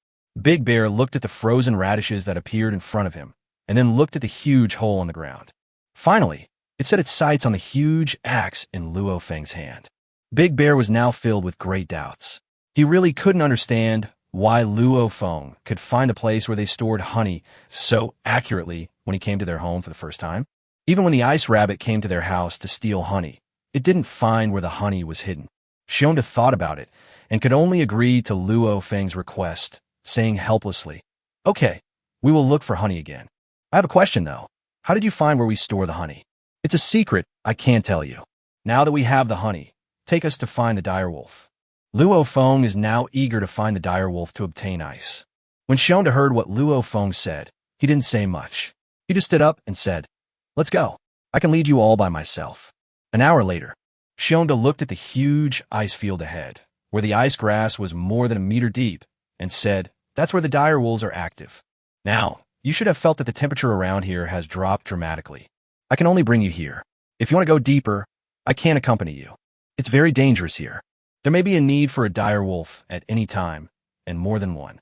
Big Bear looked at the frozen radishes that appeared in front of him, and then looked at the huge hole in the ground. Finally, it set its sights on the huge axe in Luo Feng's hand. Big Bear was now filled with great doubts. He really couldn't understand why Luo Feng could find a place where they stored honey so accurately when he came to their home for the first time. Even when the ice rabbit came to their house to steal honey, it didn't find where the honey was hidden. Shionda thought about it and could only agree to Luo Feng's request, saying helplessly, Okay, we will look for honey again. I have a question though. How did you find where we store the honey? It's a secret, I can't tell you. Now that we have the honey, take us to find the direwolf. Luo Feng is now eager to find the direwolf to obtain ice. When Shionda heard what Luo Feng said, he didn't say much. He just stood up and said, Let's go. I can lead you all by myself. An hour later, Shionda looked at the huge ice field ahead, where the ice grass was more than a meter deep, and said, That's where the direwolves are active. Now, you should have felt that the temperature around here has dropped dramatically. I can only bring you here. If you want to go deeper, I can't accompany you. It's very dangerous here. There may be a need for a direwolf at any time, and more than one.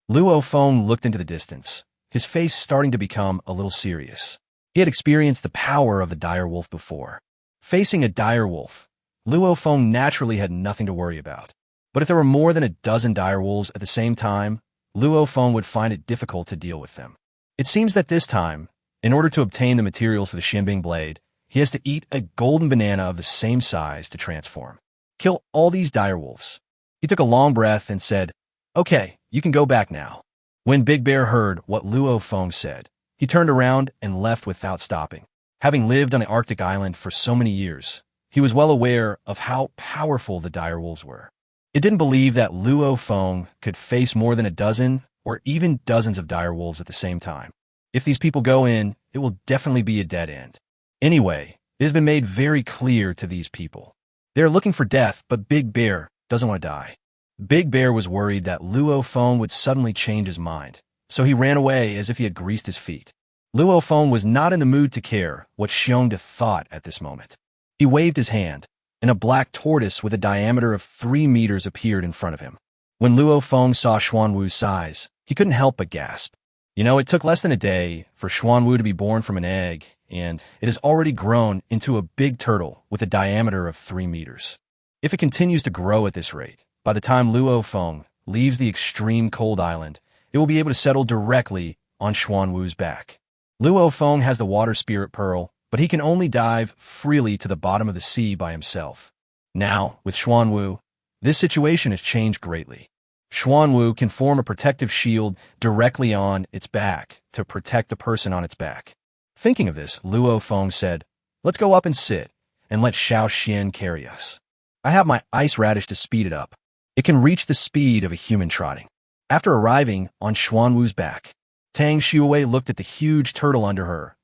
Luo Feng looked into the distance, his face starting to become a little serious. He had experienced the power of the direwolf before. Facing a direwolf, Luo Feng naturally had nothing to worry about. But if there were more than a dozen direwolves at the same time, Luo Feng would find it difficult to deal with them. It seems that this time, in order to obtain the materials for the Xianbing blade, he has to eat a golden banana of the same size to transform. Kill all these direwolves. He took a long breath and said, Okay, you can go back now. When Big Bear heard what Luo Feng said, he turned around and left without stopping. Having lived on the Arctic island for so many years, he was well aware of how powerful the direwolves were. It didn't believe that Luo Feng could face more than a dozen or even dozens of direwolves at the same time. If these people go in, it will definitely be a dead end. Anyway, it has been made very clear to these people. They are looking for death, but Big Bear doesn't want to die. Big Bear was worried that Luo Feng would suddenly change his mind, so he ran away as if he had greased his feet. Luo Feng was not in the mood to care what Xiongda thought at this moment. He waved his hand, and a black tortoise with a diameter of 3 meters appeared in front of him. When Luo Feng saw Xuanwu's size, he couldn't help but gasp. It took less than a day for Xuanwu to be born from an egg, and it has already grown into a big turtle with a diameter of 3 meters. If it continues to grow at this rate, by the time Luo Feng leaves the extreme cold island, it will be able to settle directly on Xuanwu's back. Luo Feng has the water spirit pearl, but he can only dive freely to the bottom of the sea by himself. Now, with Xuanwu, this situation has changed greatly. Xuanwu can form a protective shield directly on its back to protect the person on its back. Thinking of this, Luo Feng said, Let's go up and sit, and let Xiao Xian carry us. I have my ice radish to speed it up. It can reach the speed of a human trotting. After arriving on Xuanwu's back, Tang Shui looked at the huge turtle under her,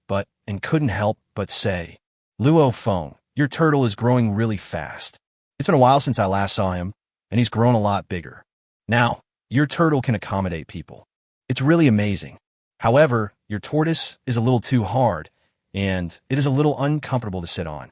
and couldn't help but say, Luo Feng, your turtle is growing really fast. It's been a while since I last saw him, and he's grown a lot bigger. Now, your turtle can accommodate people. It's really amazing. However, your tortoise is a little too hard, and it is a little uncomfortable to sit on.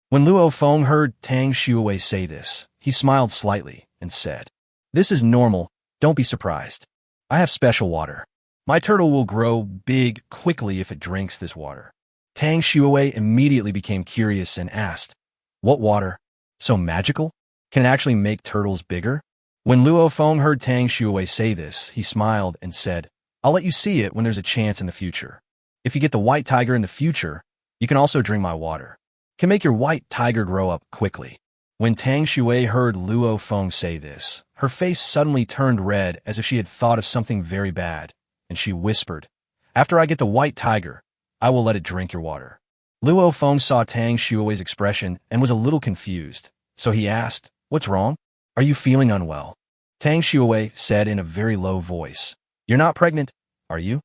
When Luo Feng heard Tang Shui say this, he smiled slightly and said, This is normal, don't be surprised. I have special water. My turtle will grow big quickly if it drinks this water. Tang Shui immediately became curious and asked, What water? So magical? Can it actually make turtles bigger? When Luo Feng heard Tang Shui say this, he smiled and said, I'll let you see it when there's a chance in the future. If you get the white tiger in the future, you can also drink my water. Can make your white tiger grow up quickly. When Tang Shui heard Luo Feng say this, her face suddenly turned red as if she had thought of something very bad, and she whispered, After I get the white tiger, I will let it drink your water. Luo Feng saw Tang Shui's expression and was a little confused, so he asked, "What's wrong? Are you feeling unwell?" Tang Shui said in a very low voice, "You're not pregnant, are you?"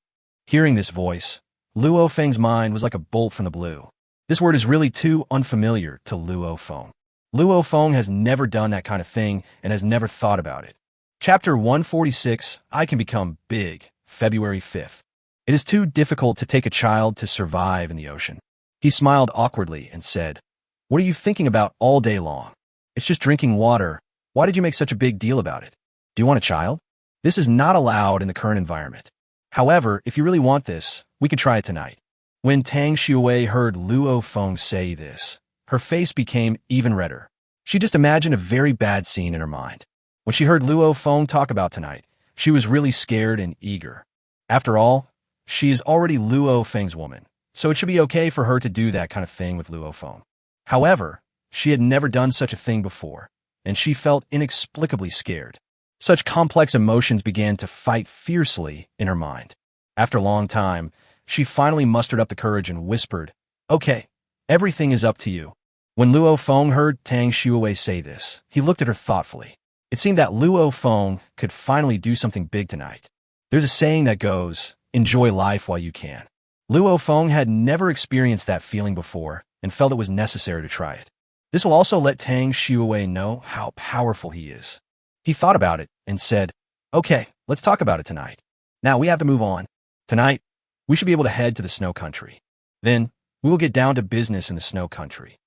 Hearing this voice, Luo Feng's mind was like a bolt from the blue. This word is really too unfamiliar to Luo Feng. Luo Feng has never done that kind of thing and has never thought about it. Chapter 146, I Can Become Big, February 5th. It is too difficult to take a child to survive in the ocean. He smiled awkwardly and said, "What are you thinking about all day long? It's just drinking water. Why did you make such a big deal about it? Do you want a child? This is not allowed in the current environment. However, if you really want this, we could try it tonight." When Tang Shui heard Luo Feng say this, her face became even redder. She just imagined a very bad scene in her mind. When she heard Luo Feng talk about tonight, she was really scared and eager. After all, she is already Luo Feng's woman, so it should be okay for her to do that kind of thing with Luo Feng. However, she had never done such a thing before, and she felt inexplicably scared. Such complex emotions began to fight fiercely in her mind. After a long time, she finally mustered up the courage and whispered, "Okay, everything is up to you." When Luo Feng heard Tang Shui say this, he looked at her thoughtfully. It seemed that Luo Feng could finally do something big tonight. There's a saying that goes, "Enjoy life while you can." Luo Feng had never experienced that feeling before and felt it was necessary to try it. This will also let Tang Shui know how powerful he is. He thought about it and said, "Okay, let's talk about it tonight. Now we have to move on. Tonight, we should be able to head to the snow country. Then, we will get down to business in the snow country."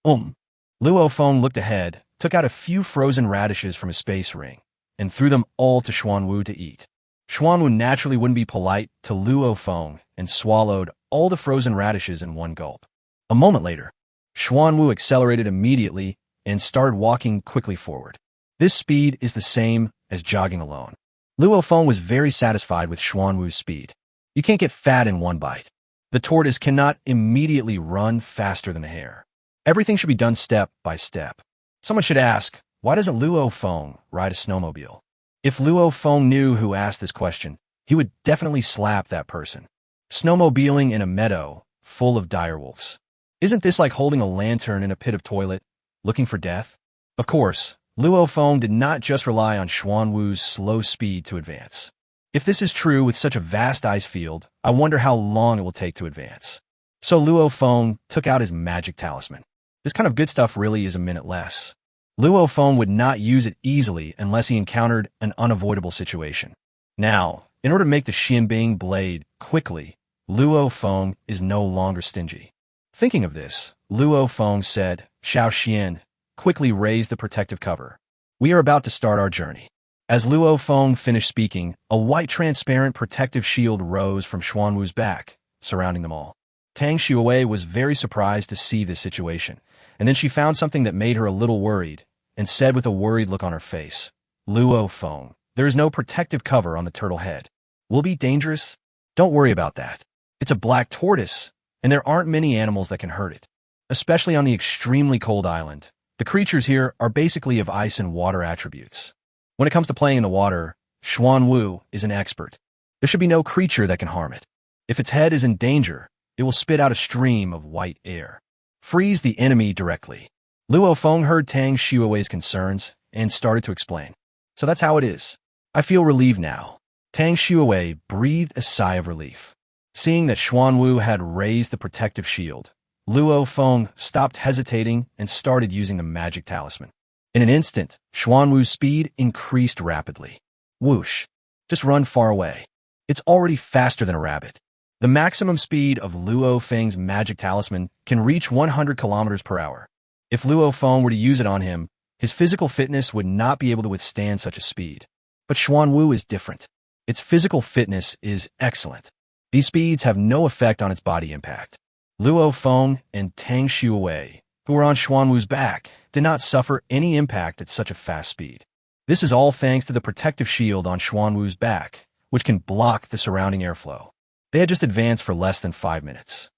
Luo Feng looked ahead, took out a few frozen radishes from his space ring, and threw them all to Xuanwu to eat. Xuanwu naturally wouldn't be polite to Luo Feng and swallowed all the frozen radishes in one gulp. A moment later, Xuanwu accelerated immediately and started walking quickly forward. This speed is the same as jogging alone. Luo Feng was very satisfied with Xuanwu's speed. You can't get fat in one bite. The tortoise cannot immediately run faster than a hare. Everything should be done step by step. Someone should ask, why doesn't Luo Feng ride a snowmobile? If Luo Feng knew who asked this question, he would definitely slap that person. Snowmobiling in a meadow full of direwolves. Isn't this like holding a lantern in a pit of toilet, looking for death? Of course, Luo Feng did not just rely on Xuanwu's slow speed to advance. If this is true with such a vast ice field, I wonder how long it will take to advance. So Luo Feng took out his magic talisman. This kind of good stuff really is a minute less. Luo Feng would not use it easily unless he encountered an unavoidable situation. Now, in order to make the Xianbing blade quickly, Luo Feng is no longer stingy. Thinking of this, Luo Feng said, "Xiao Xian, quickly raise the protective cover. We are about to start our journey." As Luo Feng finished speaking, a white transparent protective shield rose from Xuanwu's back, surrounding them all. Tang Shui was very surprised to see this situation, and then she found something that made her a little worried, and said with a worried look on her face, "Luo Feng, there is no protective cover on the turtle head. Will it be dangerous? Don't worry about that. It's a black tortoise, and there aren't many animals that can hurt it, especially on the extremely cold island. The creatures here are basically of ice and water attributes. When it comes to playing in the water, Xuanwu is an expert. There should be no creature that can harm it. If its head is in danger, it will spit out a stream of white air. Freeze the enemy directly." Luo Feng heard Tang Shui's concerns and started to explain. "So that's how it is. I feel relieved now." Tang Shui breathed a sigh of relief. Seeing that Xuanwu had raised the protective shield, Luo Feng stopped hesitating and started using the magic talisman. In an instant, Xuanwu's speed increased rapidly. Whoosh! Just run far away. It's already faster than a rabbit. The maximum speed of Luo Feng's magic talisman can reach 100 kilometers per hour. If Luo Feng were to use it on him, his physical fitness would not be able to withstand such a speed. But Xuanwu is different. Its physical fitness is excellent. These speeds have no effect on its body impact. Luo Feng and Tang Shui, who were on Xuanwu's back, did not suffer any impact at such a fast speed. This is all thanks to the protective shield on Xuanwu's back, which can block the surrounding airflow. They had just advanced for less than 5 minutes.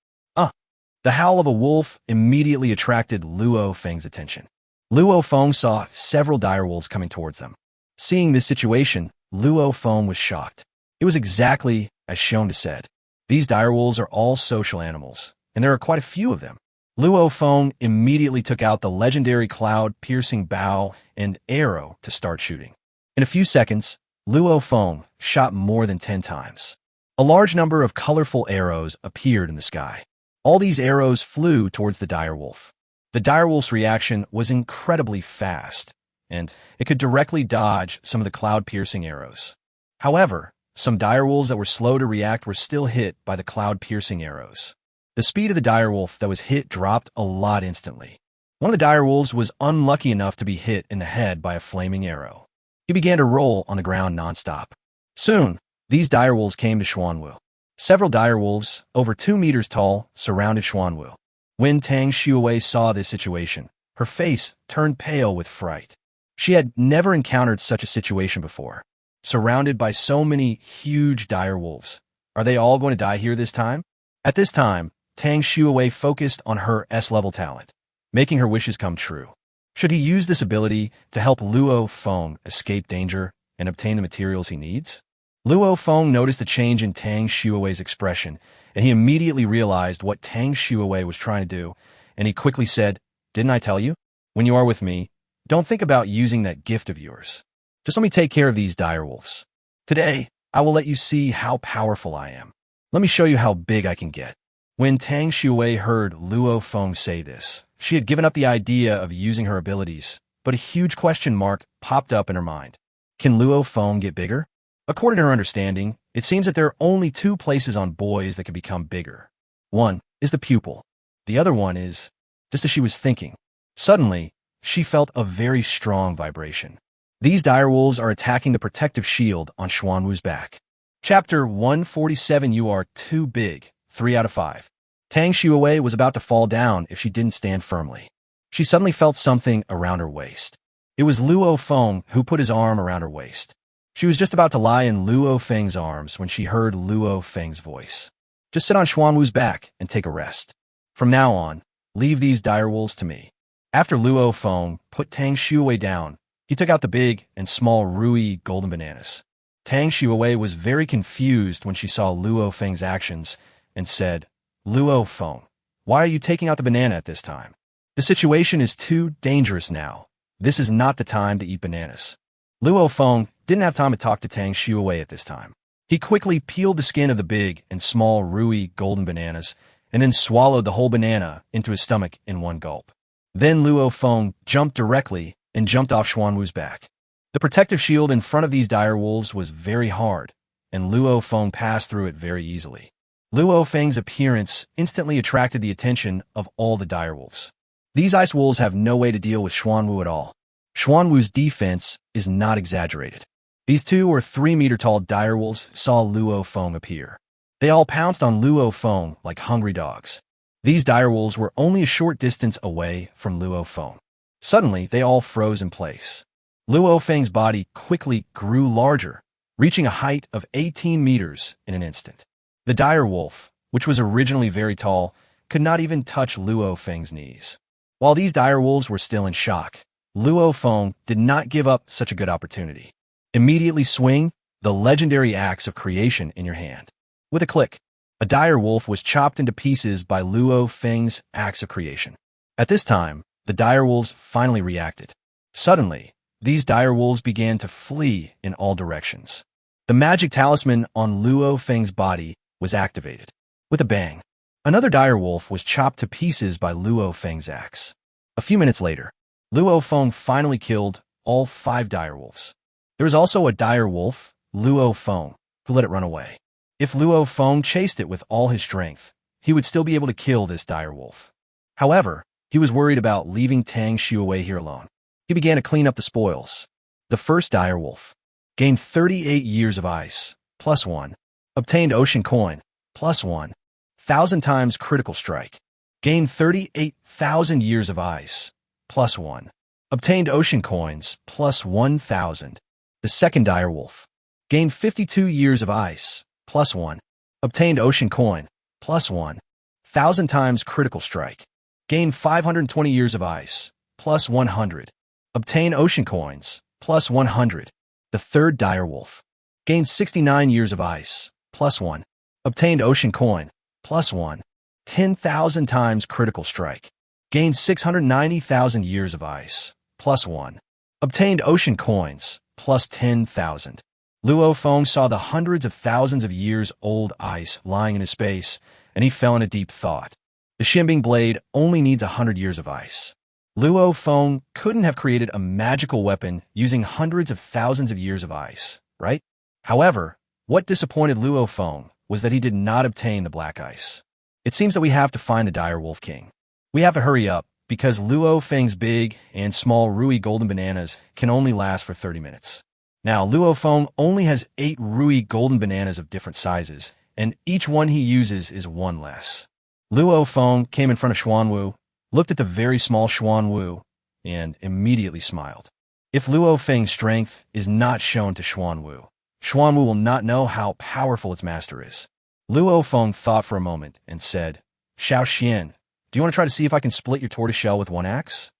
The howl of a wolf immediately attracted Luo Feng's attention. Luo Feng saw several direwolves coming towards them. Seeing this situation, Luo Feng was shocked. It was exactly as Shonda said. These direwolves are all social animals, and there are quite a few of them. Luo Feng immediately took out the legendary cloud-piercing bow and arrow to start shooting. In a few seconds, Luo Feng shot more than 10 times. A large number of colorful arrows appeared in the sky. All these arrows flew towards the direwolf. The direwolf's reaction was incredibly fast, and it could directly dodge some of the cloud-piercing arrows. However, some direwolves that were slow to react were still hit by the cloud-piercing arrows. The speed of the direwolf that was hit dropped a lot instantly. One of the direwolves was unlucky enough to be hit in the head by a flaming arrow. He began to roll on the ground nonstop. Soon, these direwolves came to Xuanwu. Several direwolves, over 2 meters tall, surrounded Xuanwu. When Tang Shui saw this situation, her face turned pale with fright. She had never encountered such a situation before. Surrounded by so many huge direwolves. Are they all going to die here this time? At this time, Tang Shui focused on her S-level talent, making her wishes come true. Should he use this ability to help Luo Feng escape danger and obtain the materials he needs? Luo Feng noticed a change in Tang Shui's expression, and he immediately realized what Tang Shui was trying to do, and he quickly said, "Didn't I tell you? When you are with me, don't think about using that gift of yours. Just let me take care of these direwolves. Today, I will let you see how powerful I am. Let me show you how big I can get." When Tang Shui heard Luo Feng say this, she had given up the idea of using her abilities, but a huge question mark popped up in her mind. Can Luo Feng get bigger? According to her understanding, it seems that there are only 2 places on boys that can become bigger. One is the pupil. The other one is, just as she was thinking, suddenly, she felt a very strong vibration. These direwolves are attacking the protective shield on Xuanwu's back. Chapter 147. You are too big. 3 out of 5. Tang Shui was about to fall down if she didn't stand firmly. She suddenly felt something around her waist. It was Luo Feng who put his arm around her waist. She was just about to lie in Luo Feng's arms when she heard Luo Feng's voice. Just sit on Xuanwu's back and take a rest. From now on, leave these direwolves to me. After Luo Feng put Tang Shui down, he took out the big and small Rui golden bananas. Tang Shui was very confused when she saw Luo Feng's actions and said, "Luo Feng, why are you taking out the banana at this time? The situation is too dangerous now. This is not the time to eat bananas." Luo Feng didn't have time to talk to Tang Shui at this time. He quickly peeled the skin of the big and small Rui golden bananas and then swallowed the whole banana into his stomach in one gulp. Then Luo Feng jumped directly and jumped off Xuanwu's back. The protective shield in front of these direwolves was very hard, and Luo Feng passed through it very easily. Luo Feng's appearance instantly attracted the attention of all the direwolves. These ice wolves have no way to deal with Xuanwu at all. Xuanwu's defense is not exaggerated. These 2 or 3 meter tall direwolves saw Luo Feng appear. They all pounced on Luo Feng like hungry dogs. These direwolves were only a short distance away from Luo Feng. Suddenly, they all froze in place. Luo Feng's body quickly grew larger, reaching a height of 18 meters in an instant. The direwolf, which was originally very tall, could not even touch Luo Feng's knees. While these direwolves were still in shock, Luo Feng did not give up such a good opportunity. Immediately swing the legendary axe of creation in your hand. With a click, a direwolf was chopped into pieces by Luo Feng's axe of creation. At this time, the direwolves finally reacted. Suddenly, these direwolves began to flee in all directions. The magic talisman on Luo Feng's body was activated. With a bang, another direwolf was chopped to pieces by Luo Feng's axe. A few minutes later, Luo Feng finally killed all 5 direwolves. There was also a direwolf, Luo Feng, who let it run away. If Luo Feng chased it with all his strength, he would still be able to kill this direwolf. However, he was worried about leaving Tang Shui here alone. He began to clean up the spoils. The first direwolf gained 38 years of ice, +1. Obtained ocean coin, +1. 1,000 times critical strike. Gained 38,000 years of ice, +1. Obtained ocean coins, +1,000. The second direwolf gained 52 years of ice, +1. Obtained ocean coin, +1. 1,000 times critical strike. Gained 520 years of ice, +100. Obtain ocean coins, +100. The third direwolf gained 69 years of ice, +1. Obtained ocean coin, +1. 10,000 times critical strike. Gained 690,000 years of ice, +1. Obtained ocean coins, +10,000. Luo Feng saw the hundreds of thousands of years old ice lying in his space, and he fell in a deep thought. The Xianbing blade only needs 100 years of ice. Luo Feng couldn't have created a magical weapon using hundreds of thousands of years of ice, right? However, what disappointed Luo Feng was that he did not obtain the black ice. It seems that we have to find the Dire Wolf King. We have to hurry up, because Luo Feng's big and small Rui golden bananas can only last for 30 minutes. Now, Luo Feng only has 8 Rui golden bananas of different sizes, and each one he uses is 1 less. Luo Feng came in front of Xuanwu, looked at the very small Xuanwu, and immediately smiled. If Luo Feng's strength is not shown to Xuanwu, Xuanwu will not know how powerful its master is. Luo Feng thought for a moment and said, "Xiao Xian, do you want to try to see if I can split your tortoiseshell with 1 axe?"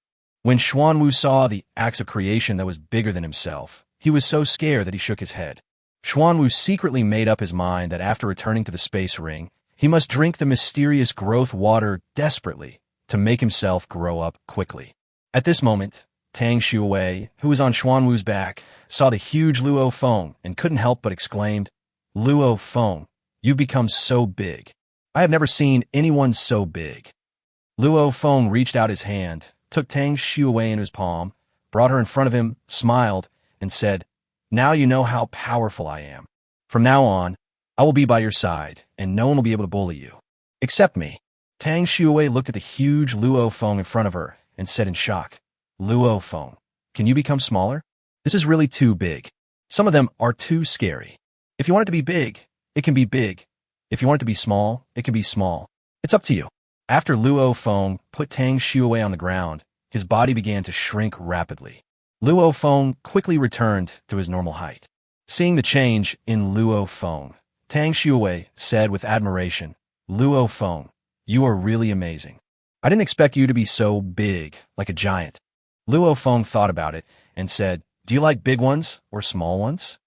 When Xuanwu saw the axe of creation that was bigger than himself, he was so scared that he shook his head. Xuanwu secretly made up his mind that after returning to the space ring, he must drink the mysterious growth water desperately to make himself grow up quickly. At this moment, Tang Shui, who was on Xuanwu's back, saw the huge Luo Feng and couldn't help but exclaimed, "Luo Feng, you've become so big. I have never seen anyone so big." Luo Feng reached out his hand, took Tang Shui into his palm, brought her in front of him, smiled, and said, "Now you know how powerful I am. From now on, I will be by your side, and no one will be able to bully you. Except me." Tang Shui looked at the huge Luo Feng in front of her and said in shock, "Luo Feng, can you become smaller? This is really too big. Some of them are too scary. If you want it to be big, it can be big. If you want it to be small, it can be small. It's up to you." After Luo Feng put Tang Shui on the ground, his body began to shrink rapidly. Luo Feng quickly returned to his normal height. Seeing the change in Luo Feng, Tang Shui said with admiration, "Luo Feng, you are really amazing. I didn't expect you to be so big, like a giant." Luo Feng thought about it and said, "Do you like big ones or small ones?"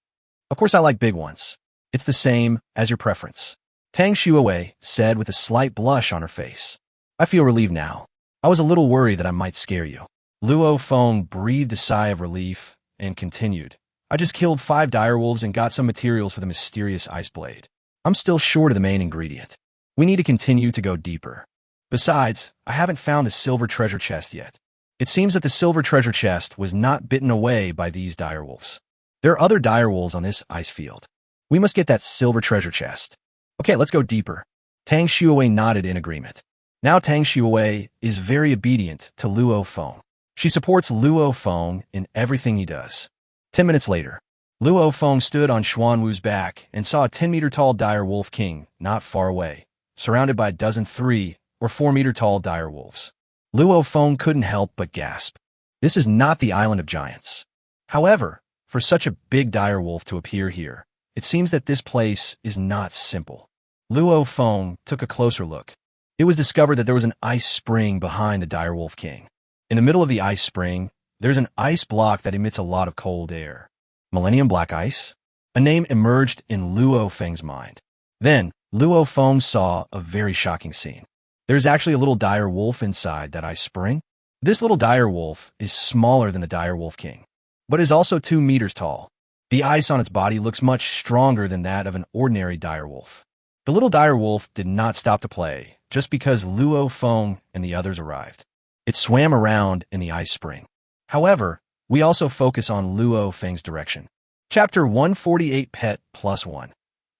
"Of course I like big ones. It's the same as your preference." Tang Shui said with a slight blush on her face. "I feel relieved now. I was a little worried that I might scare you." Luo Feng breathed a sigh of relief and continued, "I just killed 5 direwolves and got some materials for the mysterious ice blade. I'm still short of the main ingredient. We need to continue to go deeper. Besides, I haven't found the silver treasure chest yet. It seems that the silver treasure chest was not bitten away by these direwolves. There are other direwolves on this ice field. We must get that silver treasure chest. Okay, let's go deeper." Tang Shui nodded in agreement. Now Tang Shui is very obedient to Luo Feng. She supports Luo Feng in everything he does. 10 minutes later, Luo Feng stood on Xuanwu's back and saw a 10-meter-tall dire wolf king not far away, surrounded by a dozen 3 or 4-meter-tall dire wolves. Luo Feng couldn't help but gasp. This is not the island of giants. However, for such a big dire wolf to appear here, it seems that this place is not simple. Luo Feng took a closer look. It was discovered that there was an ice spring behind the dire wolf king. In the middle of the ice spring, there's an ice block that emits a lot of cold air. Millennium Black Ice? A name emerged in Luo Feng's mind. Then, Luo Feng saw a very shocking scene. There's actually a little dire wolf inside that ice spring. This little dire wolf is smaller than the dire wolf king, but is also 2 meters tall. The ice on its body looks much stronger than that of an ordinary dire wolf. The little dire wolf did not stop to play just because Luo Feng and the others arrived. It swam around in the ice spring. However, we also focus on Luo Feng's direction. Chapter 148 Pet +1.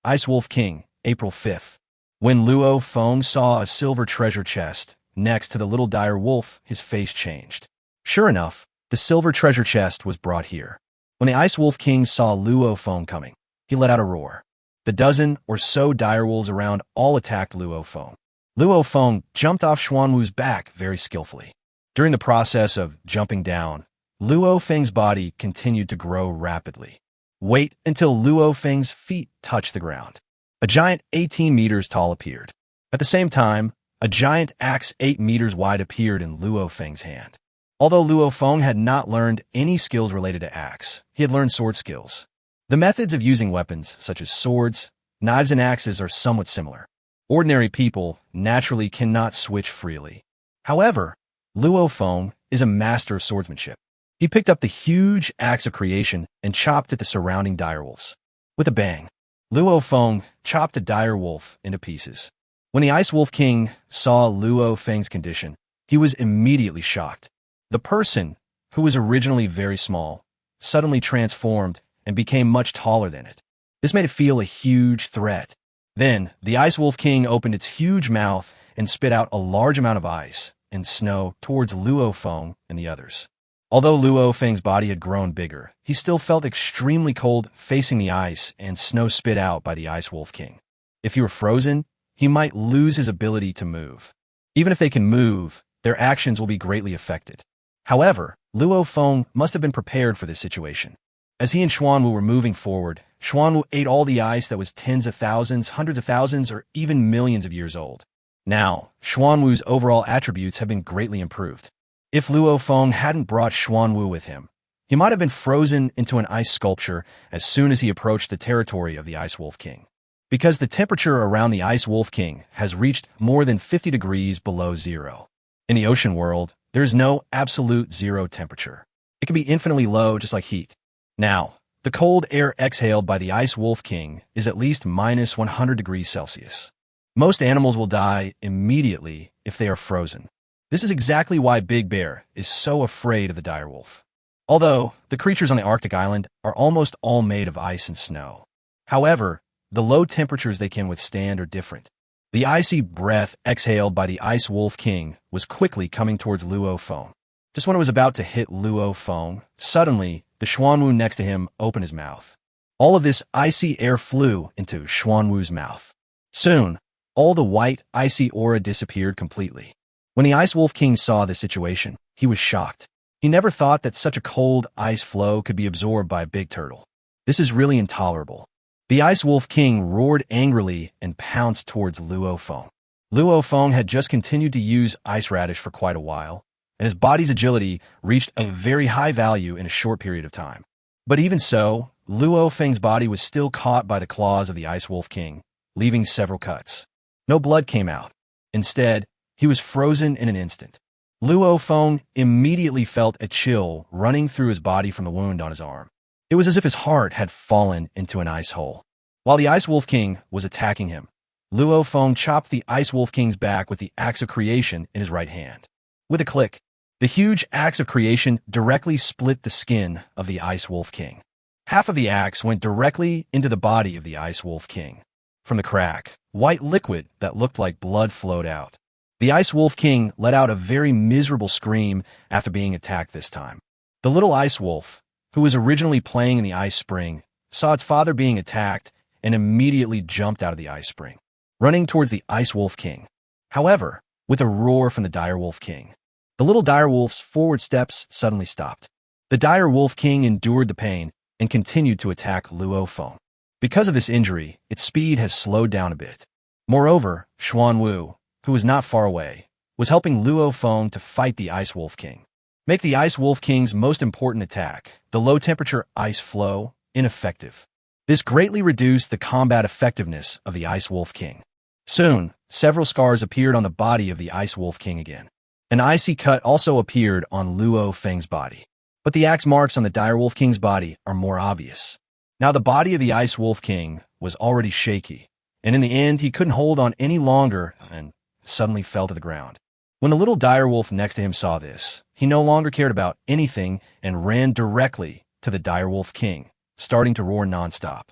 Ice Wolf King, April 5th. When Luo Feng saw a silver treasure chest next to the little dire wolf, his face changed. Sure enough, the silver treasure chest was brought here. When the Ice Wolf King saw Luo Feng coming, he let out a roar. The dozen or so direwolves around all attacked Luo Feng. Luo Feng jumped off Xuanwu's back very skillfully. During the process of jumping down, Luo Feng's body continued to grow rapidly. Wait until Luo Feng's feet touched the ground. A giant 18 meters tall appeared. At the same time, a giant axe 8 meters wide appeared in Luo Feng's hand. Although Luo Feng had not learned any skills related to axe, he had learned sword skills. The methods of using weapons, such as swords, knives, and axes, are somewhat similar. Ordinary people naturally cannot switch freely. However, Luo Feng is a master of swordsmanship. He picked up the huge axe of creation and chopped at the surrounding direwolves. With a bang, Luo Feng chopped a direwolf into pieces. When the Ice Wolf King saw Luo Feng's condition, he was immediately shocked. The person, who was originally very small, suddenly transformed and became much taller than it. This made it feel a huge threat. Then, the Ice Wolf King opened its huge mouth and spit out a large amount of ice and snow towards Luo Feng and the others. Although Luo Feng's body had grown bigger, he still felt extremely cold facing the ice and snow spit out by the Ice Wolf King. If he were frozen, he might lose his ability to move. Even if they can move, their actions will be greatly affected. However, Luo Feng must have been prepared for this situation. As he and Xuanwu were moving forward, Xuanwu ate all the ice that was tens of thousands, hundreds of thousands, or even millions of years old. Now, Xuanwu's overall attributes have been greatly improved. If Luo Feng hadn't brought Xuanwu with him, he might have been frozen into an ice sculpture as soon as he approached the territory of the Ice Wolf King. Because the temperature around the Ice Wolf King has reached more than 50 degrees below zero. In the ocean world, there is no absolute zero temperature. It can be infinitely low, just like heat. Now, the cold air exhaled by the Ice Wolf King is at least minus 100 degrees Celsius. Most animals will die immediately if they are frozen. This is exactly why Big Bear is so afraid of the direwolf. Although, the creatures on the Arctic island are almost all made of ice and snow. However, the low temperatures they can withstand are different. The icy breath exhaled by the Ice Wolf King was quickly coming towards Luo Feng. Just when it was about to hit Luo Feng, suddenly, the Xuanwu next to him opened his mouth. All of this icy air flew into Xuanwu's mouth. Soon, all the white, icy aura disappeared completely. When the Ice Wolf King saw this situation, he was shocked. He never thought that such a cold ice flow could be absorbed by a big turtle. This is really intolerable. The Ice Wolf King roared angrily and pounced towards Luo Feng. Luo Feng had just continued to use ice radish for quite a while, and his body's agility reached a very high value in a short period of time. But even so, Luo Feng's body was still caught by the claws of the Ice Wolf King, leaving several cuts. No blood came out. Instead, he was frozen in an instant. Luo Feng immediately felt a chill running through his body from the wound on his arm. It was as if his heart had fallen into an ice hole. While the Ice Wolf King was attacking him, Luo Feng chopped the Ice Wolf King's back with the Axe of Creation in his right hand. With a click, the huge Axe of Creation directly split the skin of the Ice Wolf King. Half of the axe went directly into the body of the Ice Wolf King. From the crack, white liquid that looked like blood flowed out. The Ice Wolf King let out a very miserable scream after being attacked this time. The little Ice Wolf, who was originally playing in the ice spring, saw its father being attacked and immediately jumped out of the ice spring, running towards the Ice Wolf King. However, with a roar from the Direwolf King, the little direwolf's forward steps suddenly stopped. The Direwolf King endured the pain and continued to attack Luo Feng. Because of this injury, its speed has slowed down a bit. Moreover, Xuanwu, who was not far away, was helping Luo Feng to fight the Ice Wolf King. Make the Ice Wolf King's most important attack, the low-temperature ice flow, ineffective. This greatly reduced the combat effectiveness of the Ice Wolf King. Soon, several scars appeared on the body of the Ice Wolf King again. An icy cut also appeared on Luo Feng's body. But the axe marks on the Direwolf King's body are more obvious. Now the body of the Ice Wolf King was already shaky, and in the end he couldn't hold on any longer and suddenly fell to the ground. When the little direwolf next to him saw this, he no longer cared about anything and ran directly to the Direwolf King, starting to roar nonstop.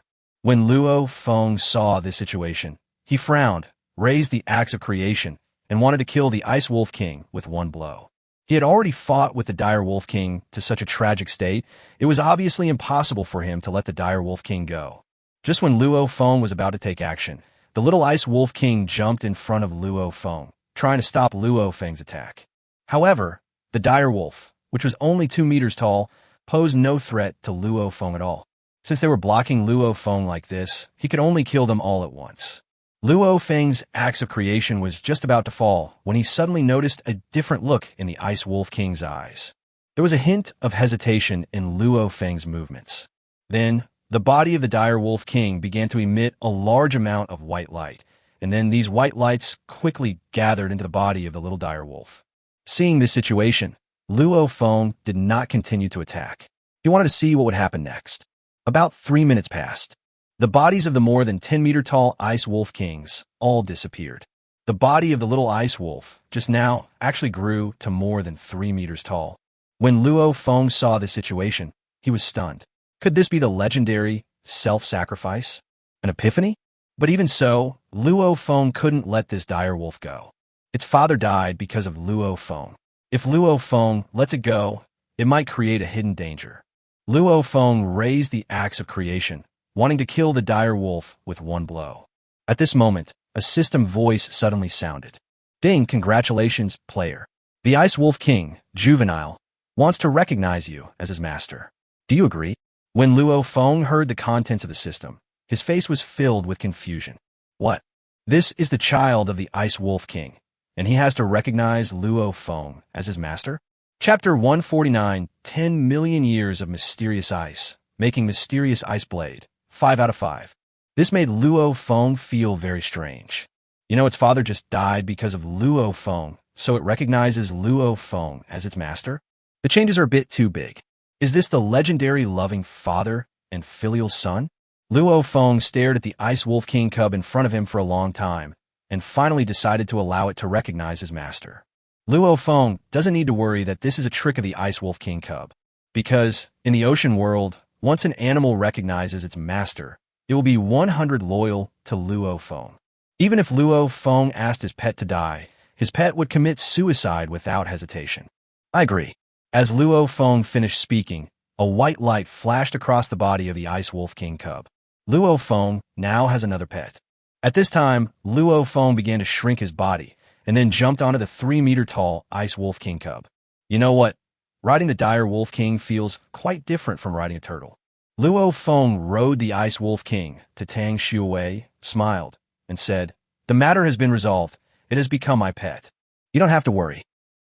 When Luo Feng saw this situation, he frowned, raised the Axe of Creation, and wanted to kill the Ice Wolf King with one blow. He had already fought with the Direwolf King to such a tragic state, it was obviously impossible for him to let the Direwolf King go. Just when Luo Feng was about to take action, the little Ice Wolf King jumped in front of Luo Feng, trying to stop Luo Feng's attack. However, the direwolf, which was only 2 meters tall, posed no threat to Luo Feng at all. Since they were blocking Luo Feng like this, he could only kill them all at once. Luo Feng's Axe of Creation was just about to fall when he suddenly noticed a different look in the Ice Wolf King's eyes. There was a hint of hesitation in Luo Feng's movements. Then, the body of the Direwolf King began to emit a large amount of white light, and then these white lights quickly gathered into the body of the little direwolf. Seeing this situation, Luo Feng did not continue to attack. He wanted to see what would happen next. About 3 minutes passed. The bodies of the more than 10-meter-tall Ice Wolf Kings all disappeared. The body of the little Ice Wolf just now actually grew to more than 3 meters tall. When Luo Feng saw this situation, he was stunned. Could this be the legendary self-sacrifice? An epiphany? But even so, Luo Feng couldn't let this direwolf go. Its father died because of Luo Feng. If Luo Feng lets it go, it might create a hidden danger. Luo Feng raised the axe of creation, wanting to kill the dire wolf with one blow. At this moment, a system voice suddenly sounded. Ding, congratulations, player. The Ice Wolf King, Juvenile, wants to recognize you as his master. Do you agree? When Luo Feng heard the contents of the system, his face was filled with confusion. What? This is the child of the Ice Wolf King, and he has to recognize Luo Feng as his master? Chapter 149, 10 million years of mysterious ice, making mysterious ice blade. 5 out of 5. This made Luo Feng feel very strange. You know, its father just died because of Luo Feng, so it recognizes Luo Feng as its master? The changes are a bit too big. Is this the legendary loving father and filial son? Luo Feng stared at the Ice Wolf King cub in front of him for a long time, and finally decided to allow it to recognize his master. Luo Feng doesn't need to worry that this is a trick of the Ice Wolf King cub, because in the ocean world, once an animal recognizes its master, it will be 100 loyal to Luo Feng. Even if Luo Feng asked his pet to die, his pet would commit suicide without hesitation. I agree. As Luo Feng finished speaking, a white light flashed across the body of the Ice Wolf King cub. Luo Feng now has another pet. At this time, Luo Feng began to shrink his body, and then jumped onto the 3-meter-tall Ice Wolf King cub. You know what? Riding the Dire Wolf King feels quite different from riding a turtle. Luo Feng rode the Ice Wolf King to Tang Shui, smiled, and said, "The matter has been resolved. It has become my pet. You don't have to worry."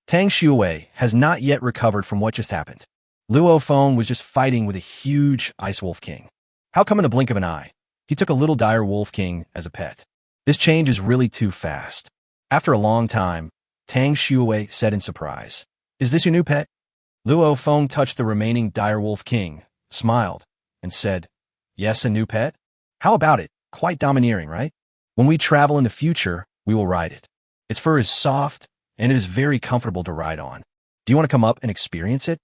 Tang Shui has not yet recovered from what just happened. Luo Feng was just fighting with a huge Ice Wolf King. How come in the blink of an eye, he took a little Dire Wolf King as a pet? This change is really too fast. After a long time, Tang Shui said in surprise, "Is this your new pet?" Luo Feng touched the remaining Dire Wolf King, smiled, and said, "Yes, a new pet? How about it? Quite domineering, right? When we travel in the future, we will ride it. Its fur is soft, and it is very comfortable to ride on. Do you want to come up and experience it?"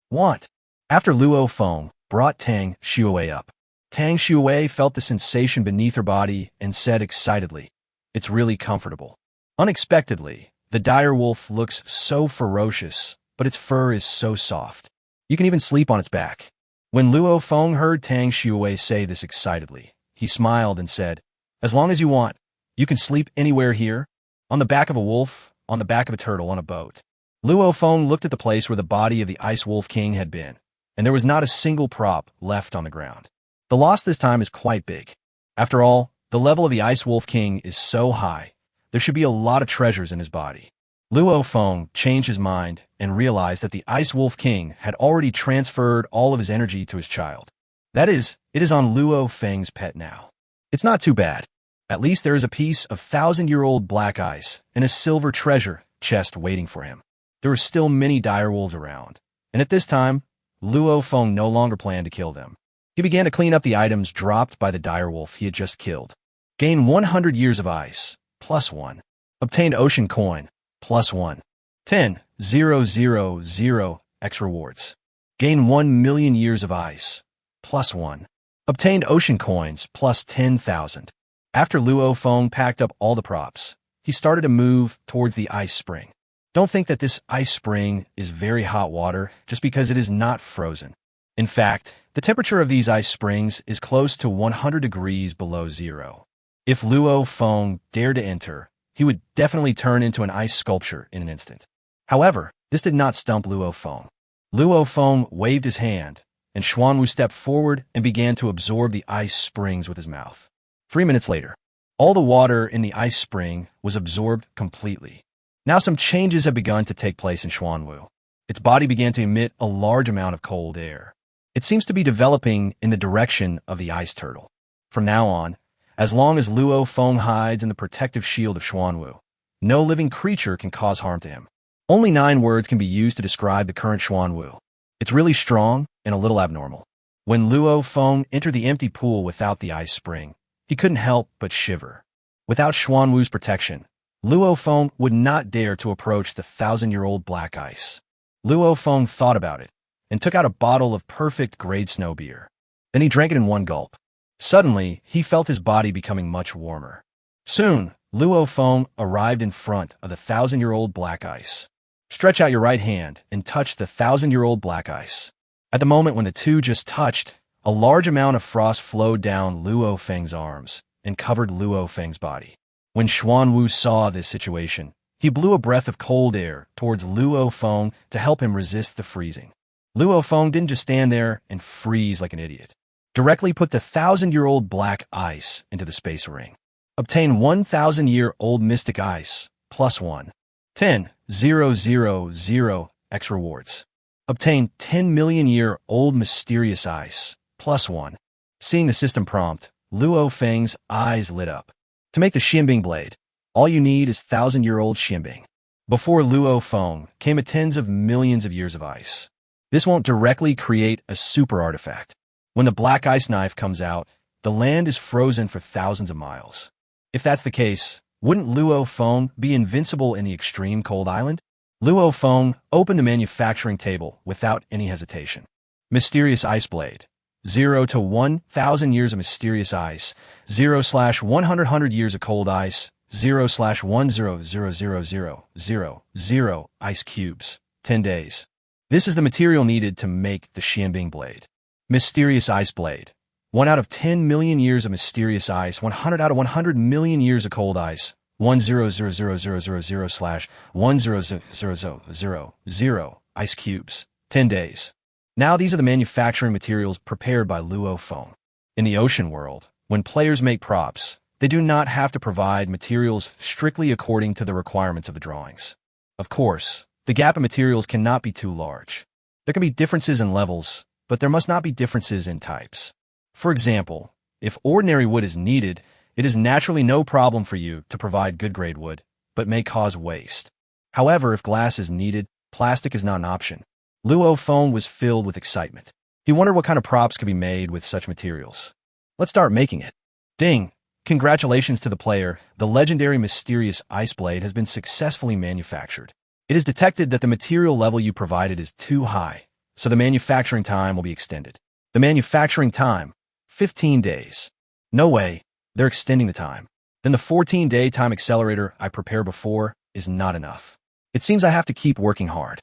"Want." After Luo Feng brought Tang Shui up, Tang Shui felt the sensation beneath her body and said excitedly, "It's really comfortable." Unexpectedly, the dire wolf looks so ferocious, but its fur is so soft. You can even sleep on its back. When Luo Feng heard Tang Shui say this excitedly, he smiled and said, "As long as you want, you can sleep anywhere here, on the back of a wolf, on the back of a turtle, on a boat." Luo Feng looked at the place where the body of the Ice Wolf King had been, and there was not a single prop left on the ground. The loss this time is quite big. After all, the level of the Ice Wolf King is so high, there should be a lot of treasures in his body. Luo Feng changed his mind and realized that the Ice Wolf King had already transferred all of his energy to his child. That is, it is on Luo Feng's pet now. It's not too bad. At least there is a piece of 1,000-year-old black ice and a silver treasure chest waiting for him. There were still many direwolves around, and at this time, Luo Feng no longer planned to kill them. He began to clean up the items dropped by the direwolf he had just killed. Gain 100 years of ice, +1. Obtained ocean coin, +1. 10,000 X rewards. Gain 1 million years of ice, +1. Obtained ocean coins, +10,000. After Luo Feng packed up all the props, he started to move towards the ice spring. Don't think that this ice spring is very hot water just because it is not frozen. In fact, the temperature of these ice springs is close to 100 degrees below zero. If Luo Feng dared to enter, he would definitely turn into an ice sculpture in an instant. However, this did not stump Luo Feng. Luo Feng waved his hand, and Xuanwu stepped forward and began to absorb the ice springs with his mouth. 3 minutes later, all the water in the ice spring was absorbed completely. Now some changes have begun to take place in Xuanwu. Its body began to emit a large amount of cold air. It seems to be developing in the direction of the ice turtle. From now on, As long as Luo Feng hides in the protective shield of Xuanwu, no living creature can cause harm to him. Only 9 words can be used to describe the current Xuanwu. It's really strong and a little abnormal. When Luo Feng entered the empty pool without the ice spring, he couldn't help but shiver. Without Xuanwu's protection, Luo Feng would not dare to approach the 1,000-year-old black ice. Luo Feng thought about it and took out a bottle of perfect grade snow beer. Then he drank it in one gulp. Suddenly, he felt his body becoming much warmer. Soon, Luo Feng arrived in front of the 1,000-year-old black ice. Stretch out your right hand and touch the 1,000-year-old black ice. At the moment when the two just touched, a large amount of frost flowed down Luo Feng's arms and covered Luo Feng's body. When Xuanwu saw this situation, he blew a breath of cold air towards Luo Feng to help him resist the freezing. Luo Feng didn't just stand there and freeze like an idiot. Directly put the 1,000-year-old black ice into the space ring. Obtain 1,000-year-old mystic ice, +1. 10,000 X rewards. Obtain 10,000,000-year-old mysterious ice, +1. Seeing the system prompt, Luo Feng's eyes lit up. To make the Xianbing blade, all you need is 1,000-year-old Xianbing. Before Luo Feng came a tens of millions of years of ice. This won't directly create a super artifact. When the black ice knife comes out, the land is frozen for thousands of miles. If that's the case, wouldn't Luo Feng be invincible in the extreme cold island? Luo Feng opened the manufacturing table without any hesitation. Mysterious Ice Blade. 0 to 1,000 years of mysterious ice. 0/100 years of cold ice. 0/1000000 ice cubes. 10 days. This is the material needed to make the Xianbing blade. Mysterious Ice Blade. 1 out of 10 million years of mysterious ice. 100 out of 100 million years of cold ice. 1000000/1000000 ice cubes. 10 days. Now these are the manufacturing materials prepared by Luo Feng. In the ocean world, when players make props, they do not have to provide materials strictly according to the requirements of the drawings. Of course, the gap in materials cannot be too large. There can be differences in levels, but there must not be differences in types. For example, if ordinary wood is needed, it is naturally no problem for you to provide good-grade wood, but may cause waste. However, if glass is needed, plastic is not an option. Luo Feng was filled with excitement. He wondered what kind of props could be made with such materials. Let's start making it. Ding! Congratulations to the player. The legendary mysterious ice blade has been successfully manufactured. It is detected that the material level you provided is too high, so the manufacturing time will be extended. The manufacturing time, 15 days. No way, they're extending the time. Then the 14-day time accelerator I prepared before is not enough. It seems I have to keep working hard.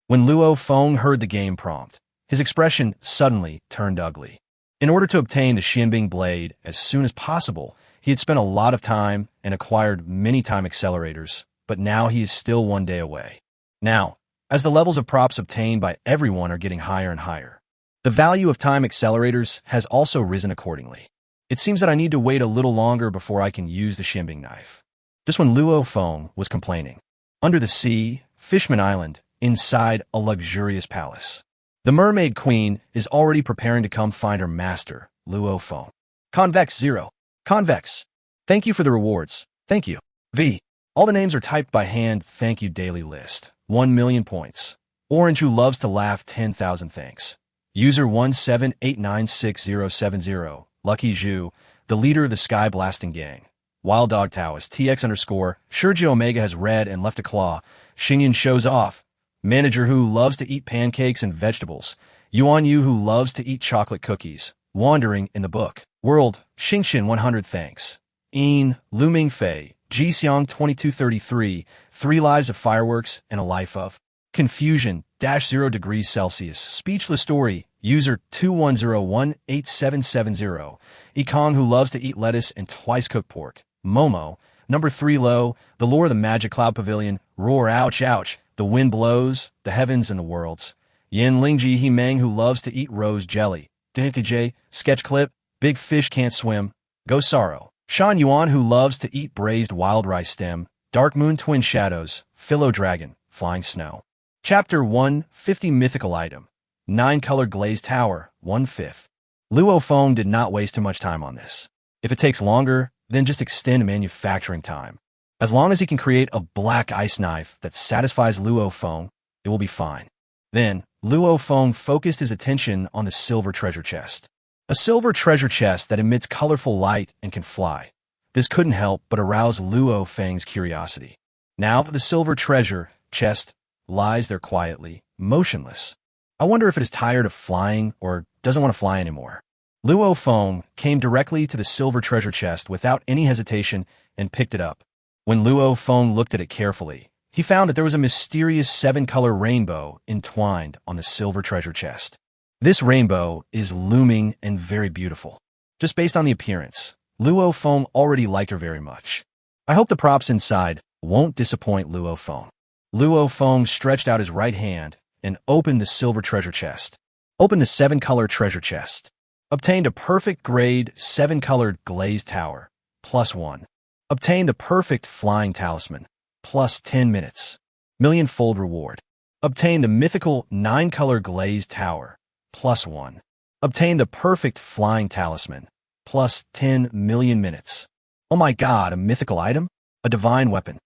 When Luo Feng heard the game prompt, his expression suddenly turned ugly. In order to obtain the Xianbing blade as soon as possible, he had spent a lot of time and acquired many time accelerators, but now he is still 1 day away. Now, as the levels of props obtained by everyone are getting higher and higher, the value of time accelerators has also risen accordingly. It seems that I need to wait a little longer before I can use the Xianbing knife. Just when Luo Feng was complaining, under the sea, Fishman Island, inside a luxurious palace, the Mermaid Queen is already preparing to come find her master, Luo Feng. Convex 0. Convex. Thank you for the rewards. Thank you. V. All the names are typed by hand. Thank you daily list. 1 million points. Orange who loves to laugh 10,000 thanks. User 178967070. Lucky Zhu, the leader of the Sky Blasting Gang. Wild Dog Taoist TX_. Sergio Omega has read and left a claw. Xingyan shows off. Manager who loves to eat pancakes and vegetables. Yuan Yu who loves to eat chocolate cookies. Wandering in the book. World, Xingxin 100 thanks. Een, Luming Fei, Jixiang 2233, 3 lives of fireworks and a life of confusion, -0 degrees Celsius. Speechless story, user 21018770. Ekong who loves to eat lettuce and twice cooked pork. Momo, number 3 low, the lore of the Magic Cloud Pavilion. Roar ouch ouch, the wind blows, the heavens and the worlds. Yin Lingji Himeng who loves to eat rose jelly. J, sketch clip, big fish can't swim. Go Sorrow. Shan Yuan who loves to eat braised wild rice stem. Dark Moon Twin Shadows. Philo Dragon. Flying Snow. Chapter 1, 50 Mythical Item. 9-color glazed tower, 1/5. Luo Feng did not waste too much time on this. If it takes longer, then just extend manufacturing time. As long as he can create a black ice knife that satisfies Luo Feng, it will be fine. Then, Luo Feng focused his attention on the silver treasure chest. A silver treasure chest that emits colorful light and can fly. This couldn't help but arouse Luo Feng's curiosity. Now that the silver treasure chest lies there quietly, motionless. I wonder if it is tired of flying or doesn't want to fly anymore. Luo Feng came directly to the silver treasure chest without any hesitation and picked it up. When Luo Feng looked at it carefully, he found that there was a mysterious 7-color rainbow entwined on the silver treasure chest. This rainbow is looming and very beautiful. Just based on the appearance, Luo Feng already liked her very much. I hope the props inside won't disappoint Luo Feng. Luo Feng stretched out his right hand and opened the silver treasure chest. Opened the 7-color treasure chest. Obtained a perfect grade 7-colored glazed tower, +1. Obtained the perfect flying talisman, +10 minutes. Millionfold reward. Obtained the mythical 9-color glazed tower, +1. Obtained the perfect flying talisman, +10 million minutes. Oh my god, a mythical item? A divine weapon.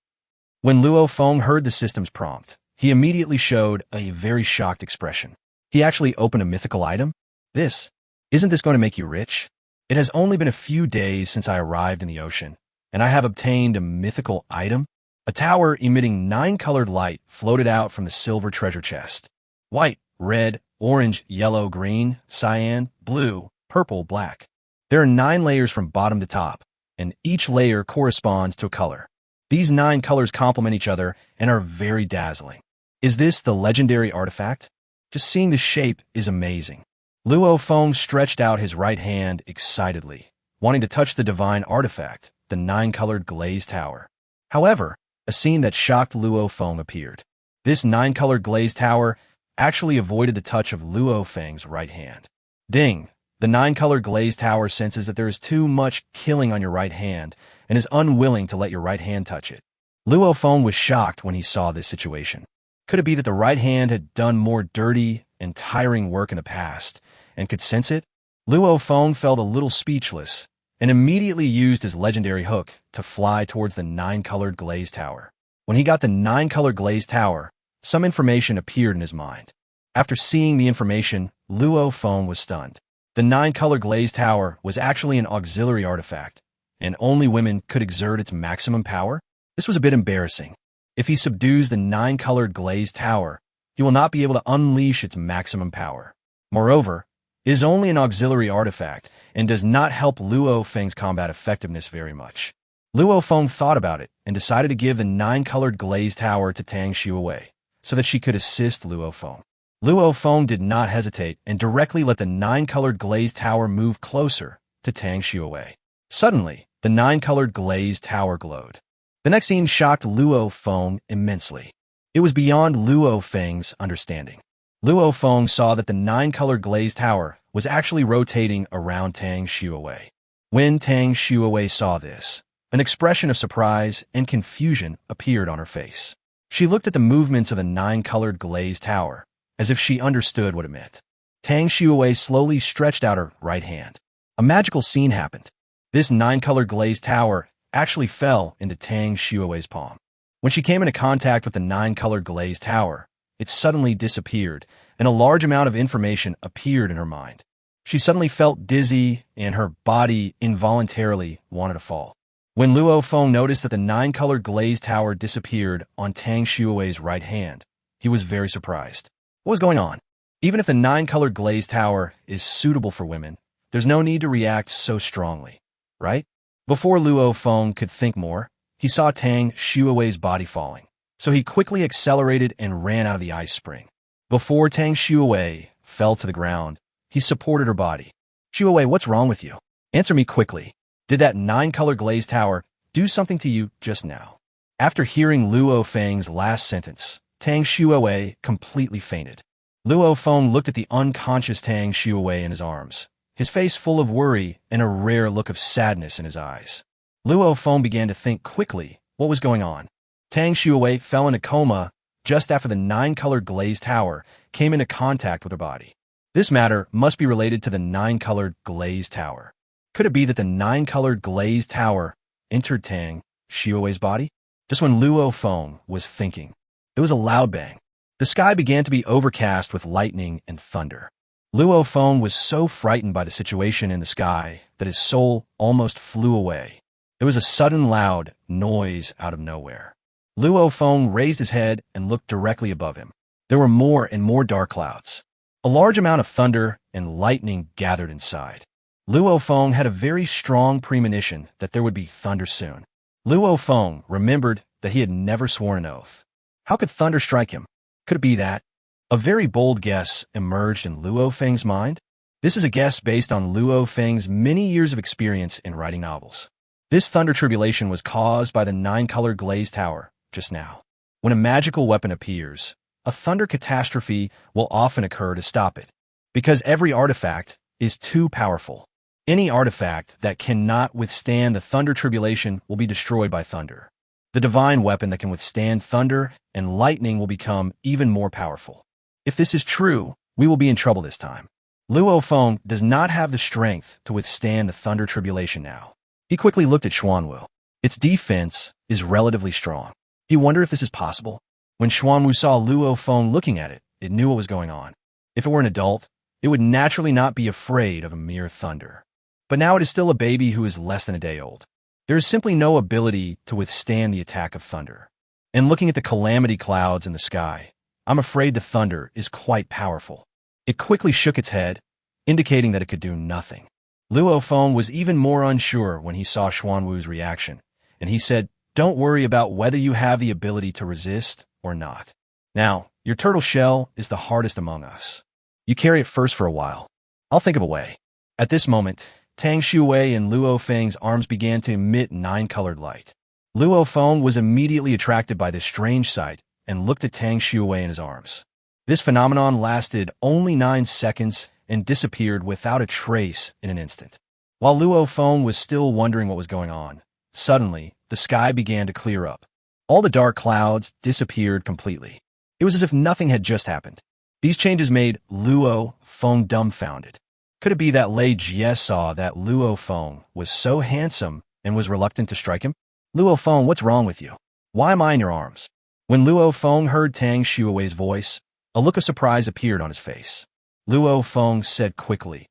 When Luo Feng heard the system's prompt, he immediately showed a very shocked expression. He actually opened a mythical item? Isn't this going to make you rich? It has only been a few days since I arrived in the ocean, and I have obtained a mythical item? A tower emitting 9-colored light floated out from the silver treasure chest. White, red, orange, yellow, green, cyan, blue, purple, black. There are 9 layers from bottom to top, and each layer corresponds to a color. These 9 colors complement each other and are very dazzling. Is this the legendary artifact? Just seeing the shape is amazing. Luo Feng stretched out his right hand excitedly, wanting to touch the divine artifact, the 9-colored glazed tower. However, a scene that shocked Luo Feng appeared. This 9-colored glazed tower actually avoided the touch of Luo Feng's right hand. Ding! The 9-colored glazed tower senses that there is too much killing on your right hand and is unwilling to let your right hand touch it. Luo Feng was shocked when he saw this situation. Could it be that the right hand had done more dirty and tiring work in the past and could sense it? Luo Feng felt a little speechless and immediately used his legendary hook to fly towards the 9-colored glazed tower. When he got the 9-colored glazed tower, some information appeared in his mind. After seeing the information, Luo Feng was stunned. The 9-colored glazed tower was actually an auxiliary artifact, and only women could exert its maximum power? This was a bit embarrassing. If he subdues the 9-colored glazed tower, he will not be able to unleash its maximum power. Moreover, it is only an auxiliary artifact and does not help Luo Feng's combat effectiveness very much. Luo Feng thought about it and decided to give the 9-colored glazed tower to Tang Shui so that she could assist Luo Feng. Luo Feng did not hesitate and directly let the 9-colored glazed tower move closer to Tang Shui. Suddenly, the 9-colored glazed tower glowed. The next scene shocked Luo Feng immensely. It was beyond Luo Feng's understanding. Luo Feng saw that the 9-colored glazed tower was actually rotating around Tang Shui. When Tang Shui saw this, an expression of surprise and confusion appeared on her face. She looked at the movements of the 9-colored glazed tower, as if she understood what it meant. Tang Shui slowly stretched out her right hand. A magical scene happened. This 9-colored glazed tower actually fell into Tang Shui's palm. When she came into contact with the 9-colored glazed tower, it suddenly disappeared, and a large amount of information appeared in her mind. She suddenly felt dizzy, and her body involuntarily wanted to fall. When Luo Feng noticed that the 9-colored glazed tower disappeared on Tang Shui's right hand, he was very surprised. What was going on? Even if the 9-colored glazed tower is suitable for women, there's no need to react so strongly, right? Before Luo Feng could think more, he saw Tang Shui's body falling, so he quickly accelerated and ran out of the ice spring. Before Tang Shui fell to the ground, he supported her body. Shui, what's wrong with you? Answer me quickly. Did that 9-colored glazed tower do something to you just now? After hearing Luo Feng's last sentence, Tang Shui completely fainted. Luo Feng looked at the unconscious Tang Shui in his arms, his face full of worry and a rare look of sadness in his eyes. Luo Feng began to think quickly what was going on. Tang Shui fell in a coma just after the 9-colored glazed tower came into contact with her body. This matter must be related to the 9-colored glazed tower. Could it be that the nine-colored glazed tower entered Tang Shui's body? Just when Luo Feng was thinking, there was a loud bang. The sky began to be overcast with lightning and thunder. Luo Feng was so frightened by the situation in the sky that his soul almost flew away. There was a sudden loud noise out of nowhere. Luo Feng raised his head and looked directly above him. There were more and more dark clouds. A large amount of thunder and lightning gathered inside. Luo Feng had a very strong premonition that there would be thunder soon. Luo Feng remembered that he had never sworn an oath. How could thunder strike him? Could it be that? A very bold guess emerged in Luo Feng's mind. This is a guess based on Luo Feng's many years of experience in writing novels. This thunder tribulation was caused by the nine-colored glazed tower just now. When a magical weapon appears, a thunder catastrophe will often occur to stop it, because every artifact is too powerful. Any artifact that cannot withstand the thunder tribulation will be destroyed by thunder. The divine weapon that can withstand thunder and lightning will become even more powerful. If this is true, we will be in trouble this time. Luo Feng does not have the strength to withstand the thunder tribulation now. He quickly looked at Xuanwu. Its defense is relatively strong. He wondered if this is possible. When Xuanwu saw Luo Feng looking at it, it knew what was going on. If it were an adult, it would naturally not be afraid of a mere thunder. But now it is still a baby who is less than a day old. There is simply no ability to withstand the attack of thunder. And looking at the calamity clouds in the sky, I'm afraid the thunder is quite powerful. It quickly shook its head, indicating that it could do nothing. Luo Feng was even more unsure when he saw Xuanwu's reaction, and he said, "Don't worry about whether you have the ability to resist or not. Now, your turtle shell is the hardest among us. You carry it first for a while. I'll think of a way." At this moment, Tang Shui and Luo Feng's arms began to emit nine-colored light. Luo Feng was immediately attracted by this strange sight and looked at Tang Shui in his arms. This phenomenon lasted only 9 seconds and disappeared without a trace in an instant. While Luo Feng was still wondering what was going on, suddenly, the sky began to clear up. All the dark clouds disappeared completely. It was as if nothing had just happened. These changes made Luo Feng dumbfounded. Could it be that Lei Jie saw that Luo Feng was so handsome and was reluctant to strike him? "Luo Feng, what's wrong with you? Why am I in your arms?" When Luo Feng heard Tang Shui's voice, a look of surprise appeared on his face. Luo Feng said quickly,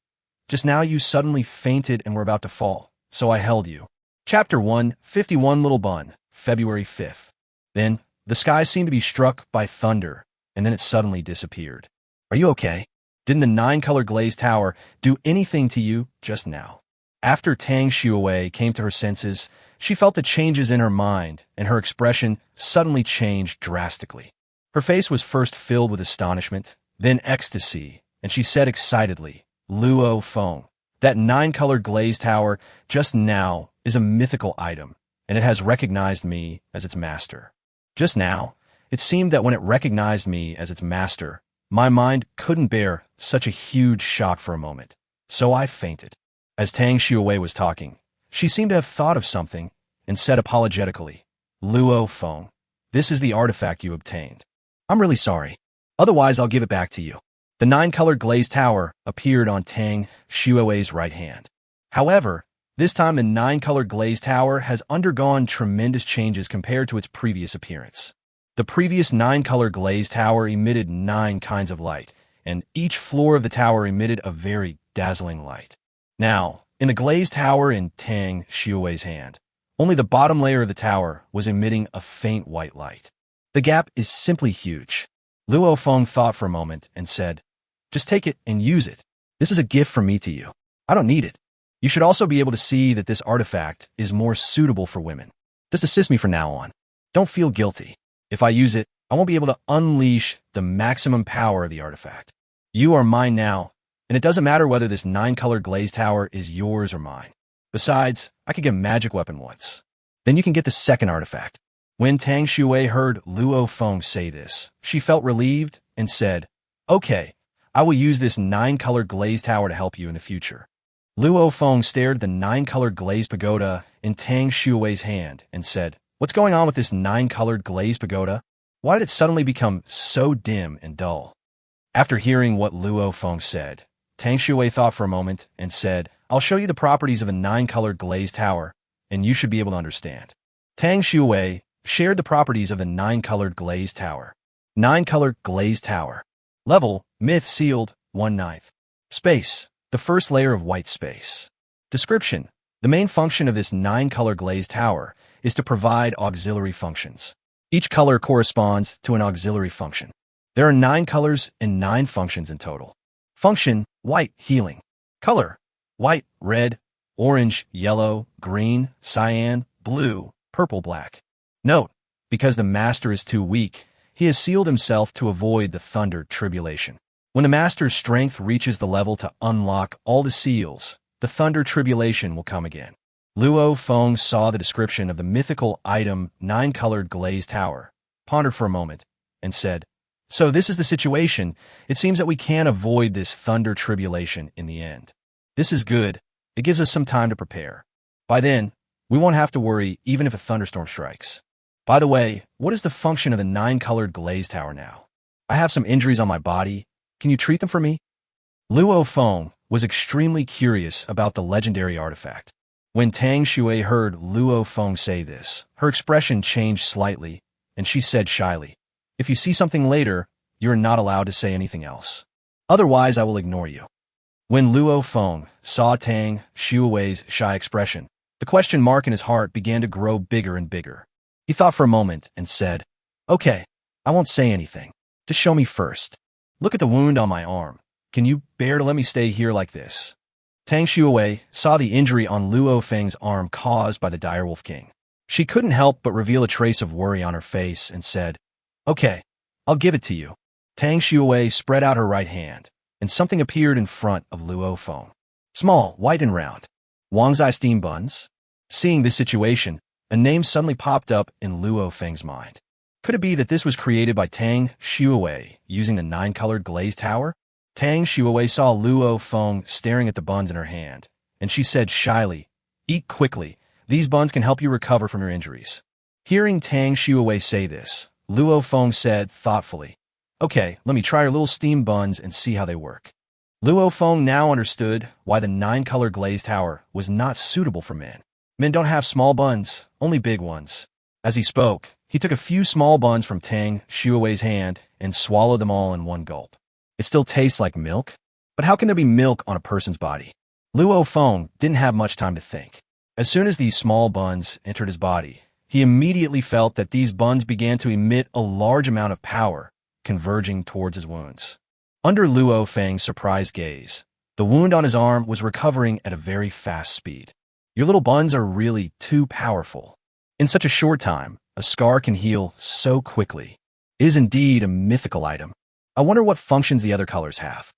"Just now you suddenly fainted and were about to fall, so I held you." Chapter 151 Little Bun, February 5th. Then, the sky seemed to be struck by thunder, and then it suddenly disappeared. "Are you okay? Didn't the nine-colored glazed tower do anything to you just now?" After Tang Shui came to her senses, she felt the changes in her mind, and her expression suddenly changed drastically. Her face was first filled with astonishment, then ecstasy, and she said excitedly, "Luo Feng, that nine-colored glazed tower just now is a mythical item, and it has recognized me as its master." Just now, it seemed that when it recognized me as its master, my mind couldn't bear such a huge shock for a moment, so I fainted. As Tang Shui was talking, she seemed to have thought of something and said apologetically, "Luo Feng, this is the artifact you obtained. I'm really sorry. Otherwise, I'll give it back to you." The nine-colored glazed tower appeared on Tang Shui's right hand. However, this time the nine-colored glazed tower has undergone tremendous changes compared to its previous appearance. The previous nine-colored glazed tower emitted 9 kinds of light, and each floor of the tower emitted a very dazzling light. Now, in the glazed tower in Tang Shui's hand, only the bottom layer of the tower was emitting a faint white light. The gap is simply huge. Luo Feng thought for a moment and said, "Just take it and use it. This is a gift from me to you. I don't need it. You should also be able to see that this artifact is more suitable for women. Just assist me from now on. Don't feel guilty. If I use it, I won't be able to unleash the maximum power of the artifact. You are mine now, and it doesn't matter whether this 9-colored glazed tower is yours or mine. Besides, I could get a magic weapon once. Then you can get the second artifact." When Tang Shui heard Luo Feng say this, she felt relieved and said, "Okay, I will use this 9-colored glazed tower to help you in the future." Luo Feng stared at the 9-colored glazed pagoda in Tang Shui's hand and said, "What's going on with this 9-colored glazed pagoda? Why did it suddenly become so dim and dull?" After hearing what Luo Feng said, Tang Shui thought for a moment and said, I'll show you the properties of a 9-colored glazed tower, and you should be able to understand. Tang Shui shared the properties of the 9-colored glazed tower. 9-colored glazed tower. Level, myth sealed, 1/9. Space, the first layer of white space. Description, the main function of this 9-color glazed tower is to provide auxiliary functions. Each color corresponds to an auxiliary function. There are 9 colors and 9 functions in total. Function, white, healing. Color, white, red, orange, yellow, green, cyan, blue, purple, black. Note, because the master is too weak, he has sealed himself to avoid the thunder tribulation. When the master's strength reaches the level to unlock all the seals, the thunder tribulation will come again. Luo Feng saw the description of the mythical item 9-colored glazed tower, pondered for a moment, and said, So this is the situation. It seems that we can avoid this thunder tribulation in the end. This is good. It gives us some time to prepare. By then, we won't have to worry even if a thunderstorm strikes. By the way, what is the function of the 9-colored glazed tower now? I have some injuries on my body. Can you treat them for me? Luo Feng was extremely curious about the legendary artifact. When Tang Shui heard Luo Feng say this, her expression changed slightly, and she said shyly, If you see something later, you are not allowed to say anything else. Otherwise, I will ignore you. When Luo Feng saw Tang Shui's shy expression, the question mark in his heart began to grow bigger and bigger. He thought for a moment and said, Okay, I won't say anything. Just show me first. Look at the wound on my arm. Can you bear to let me stay here like this? Tang Shui saw the injury on Luo Feng's arm caused by the direwolf king. She couldn't help but reveal a trace of worry on her face and said, Okay, I'll give it to you. Tang Shui spread out her right hand, and something appeared in front of Luo Feng. Small, white and round. Wangzai steam buns? Seeing this situation, a name suddenly popped up in Luo Feng's mind. Could it be that this was created by Tang Shui using the 9-colored glazed tower? Tang Shui saw Luo Feng staring at the buns in her hand, and she said shyly, Eat quickly. These buns can help you recover from your injuries. Hearing Tang Shui say this, Luo Feng said thoughtfully, Okay, let me try your little steam buns and see how they work. Luo Feng now understood why the 9-color glazed tower was not suitable for men. Men don't have small buns, only big ones. As he spoke, he took a few small buns from Tang Shui's hand and swallowed them all in one gulp. It still tastes like milk? But how can there be milk on a person's body? Luo Feng didn't have much time to think. As soon as these small buns entered his body, he immediately felt that these buns began to emit a large amount of power, converging towards his wounds. Under Luo Feng's surprised gaze, the wound on his arm was recovering at a very fast speed. Your little buns are really too powerful. In such a short time, a scar can heal so quickly. It is indeed a mythical item. I wonder what functions the other colors have.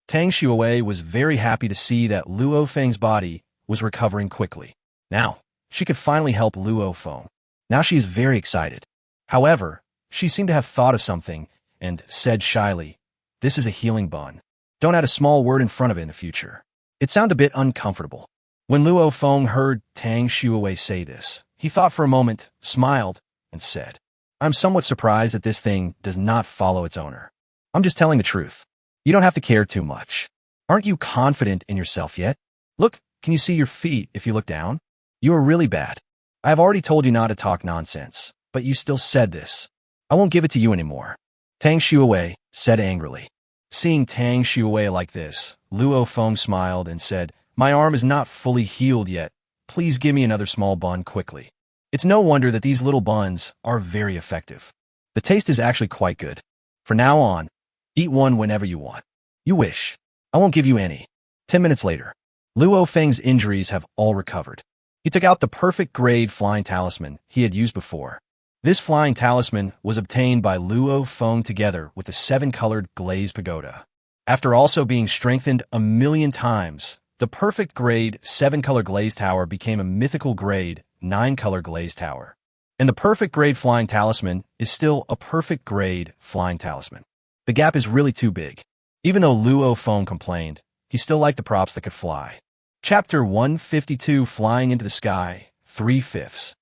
Tang Shui was very happy to see that Luo Feng's body was recovering quickly. Now, she could finally help Luo Feng. Now she is very excited. However, she seemed to have thought of something and said shyly, This is a healing bun. Don't add a small word in front of it in the future. It sounded a bit uncomfortable. When Luo Feng heard Tang Shui say this, he thought for a moment, smiled, and said, I'm somewhat surprised that this thing does not follow its owner. I'm just telling the truth. You don't have to care too much. Aren't you confident in yourself yet? Look, can you see your feet if you look down? You are really bad. I have already told you not to talk nonsense, but you still said this. I won't give it to you anymore. Tang Shui said angrily. Seeing Tang Shui like this, Luo Feng smiled and said, My arm is not fully healed yet. Please give me another small bun quickly. It's no wonder that these little buns are very effective. The taste is actually quite good. From now on, eat one whenever you want. You wish. I won't give you any. 10 minutes later, Luo Feng's injuries have all recovered. He took out the perfect grade flying talisman he had used before. This flying talisman was obtained by Luo Feng together with the 7-colored glazed pagoda. After also being strengthened 1,000,000 times, the perfect grade 7-color glazed tower became a mythical grade 9-color glazed tower. And the perfect grade flying talisman is still a perfect grade flying talisman. The gap is really too big. Even though Luo Feng complained, he still liked the props that could fly. Chapter 152, Flying into the Sky, 3/5.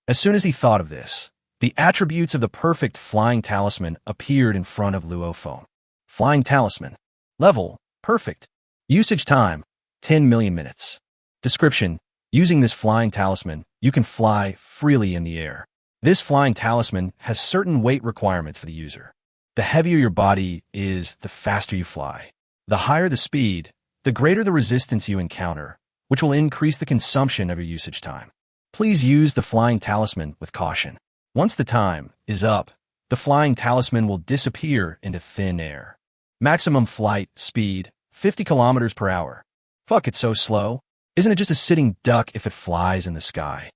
As soon as he thought of this, the attributes of the perfect flying talisman appeared in front of Luo Feng. Flying talisman. Level, perfect. Usage time, 10 million minutes. Description: using this flying talisman, you can fly freely in the air. This flying talisman has certain weight requirements for the user. The heavier your body is, the faster you fly. The higher the speed, the greater the resistance you encounter, which will increase the consumption of your usage time. Please use the flying talisman with caution. Once the time is up, the flying talisman will disappear into thin air. Maximum flight speed, 50 kilometers per hour. Fuck, it's so slow. Isn't it just a sitting duck if it flies in the sky?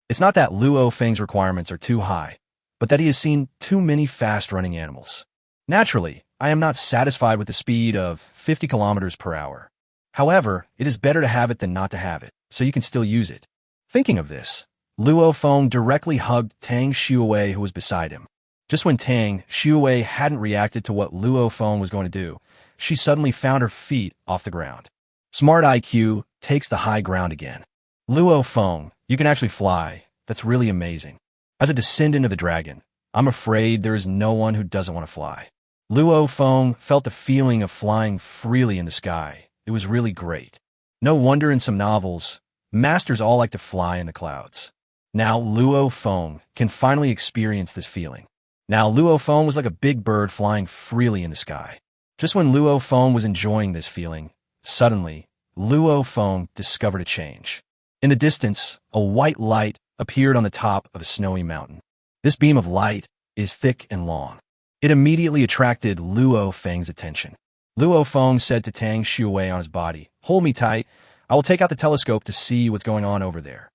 It's not that Luo Feng's requirements are too high, but that he has seen too many fast-running animals. Naturally, I am not satisfied with the speed of 50 kilometers per hour. However, it is better to have it than not to have it, so you can still use it. Thinking of this, Luo Feng directly hugged Tang Shui, who was beside him. Just when Tang Shui hadn't reacted to what Luo Feng was going to do, she suddenly found her feet off the ground. Smart IQ takes the high ground again. Luo Feng, you can actually fly. That's really amazing. As a descendant of the dragon, I'm afraid there is no one who doesn't want to fly. Luo Feng felt the feeling of flying freely in the sky. It was really great. No wonder in some novels, masters all like to fly in the clouds. Now Luo Feng can finally experience this feeling. Now Luo Feng was like a big bird flying freely in the sky. Just when Luo Feng was enjoying this feeling, suddenly, Luo Feng discovered a change. In the distance, a white light appeared on the top of a snowy mountain. This beam of light is thick and long. It immediately attracted Luo Feng's attention. Luo Feng said to Tang Shui on his body, "Hold me tight. I will take out the telescope to see what's going on over there."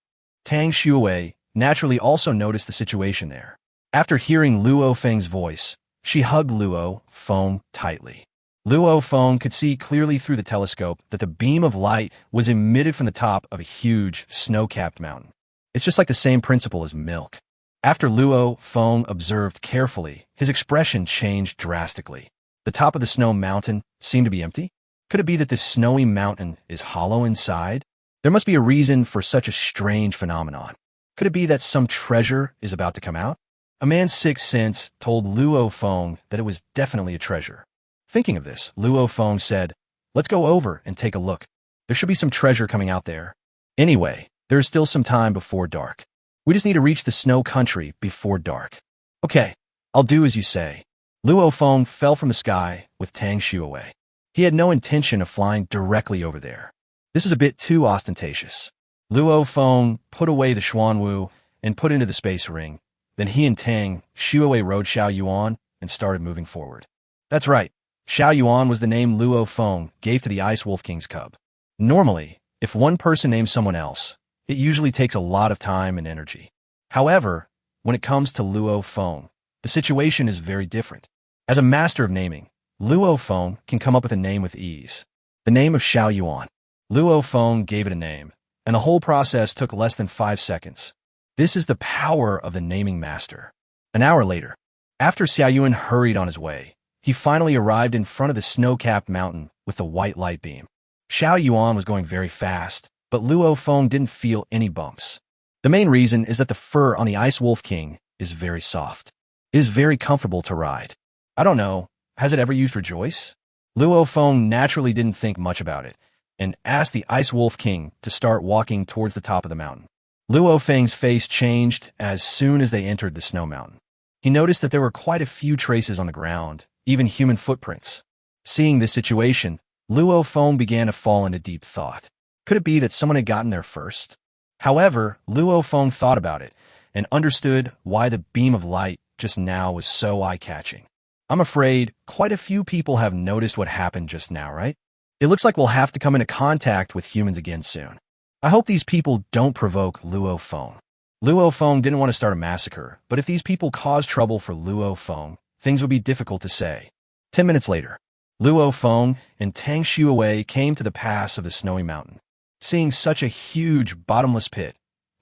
Tang Shui naturally also noticed the situation there. After hearing Luo Feng's voice, she hugged Luo Feng tightly. Luo Feng could see clearly through the telescope that the beam of light was emitted from the top of a huge, snow-capped mountain. It's just like the same principle as milk. After Luo Feng observed carefully, his expression changed drastically. The top of the snow mountain seemed to be empty. Could it be that this snowy mountain is hollow inside? There must be a reason for such a strange phenomenon. Could it be that some treasure is about to come out? A man's sixth sense told Luo Feng that it was definitely a treasure. Thinking of this, Luo Feng said, "Let's go over and take a look. There should be some treasure coming out there. Anyway, there is still some time before dark. We just need to reach the snow country before dark." "Okay, I'll do as you say." Luo Feng fell from the sky with Tang Shui. He had no intention of flying directly over there. This is a bit too ostentatious. Luo Feng put away the Xuanwu and put into the space ring. Then he and Tang Shui rode Xiao Yuan and started moving forward. That's right. Xiao Yuan was the name Luo Feng gave to the Ice Wolf King's cub. Normally, if one person names someone else, it usually takes a lot of time and energy. However, when it comes to Luo Feng, the situation is very different. As a master of naming, Luo Feng can come up with a name with ease. The name of Xiao Yuan. Luo Feng gave it a name, and the whole process took less than 5 seconds. This is the power of the naming master. An hour later, after Xiao Yuan hurried on his way, he finally arrived in front of the snow-capped mountain with the white light beam. Xiao Yuan was going very fast, but Luo Feng didn't feel any bumps. The main reason is that the fur on the Ice Wolf King is very soft. It is very comfortable to ride. I don't know, has it ever used Rejoice? Luo Feng naturally didn't think much about it, and asked the Ice Wolf King to start walking towards the top of the mountain. Luo Feng's face changed as soon as they entered the snow mountain. He noticed that there were quite a few traces on the ground, even human footprints. Seeing this situation, Luo Feng began to fall into deep thought. Could it be that someone had gotten there first? However, Luo Feng thought about it and understood why the beam of light just now was so eye-catching. I'm afraid quite a few people have noticed what happened just now, right? It looks like we'll have to come into contact with humans again soon. I hope these people don't provoke Luo Feng. Luo Feng didn't want to start a massacre, but if these people caused trouble for Luo Feng, things would be difficult to say. 10 minutes later, Luo Feng and Tang Shui came to the pass of the snowy mountain. Seeing such a huge, bottomless pit,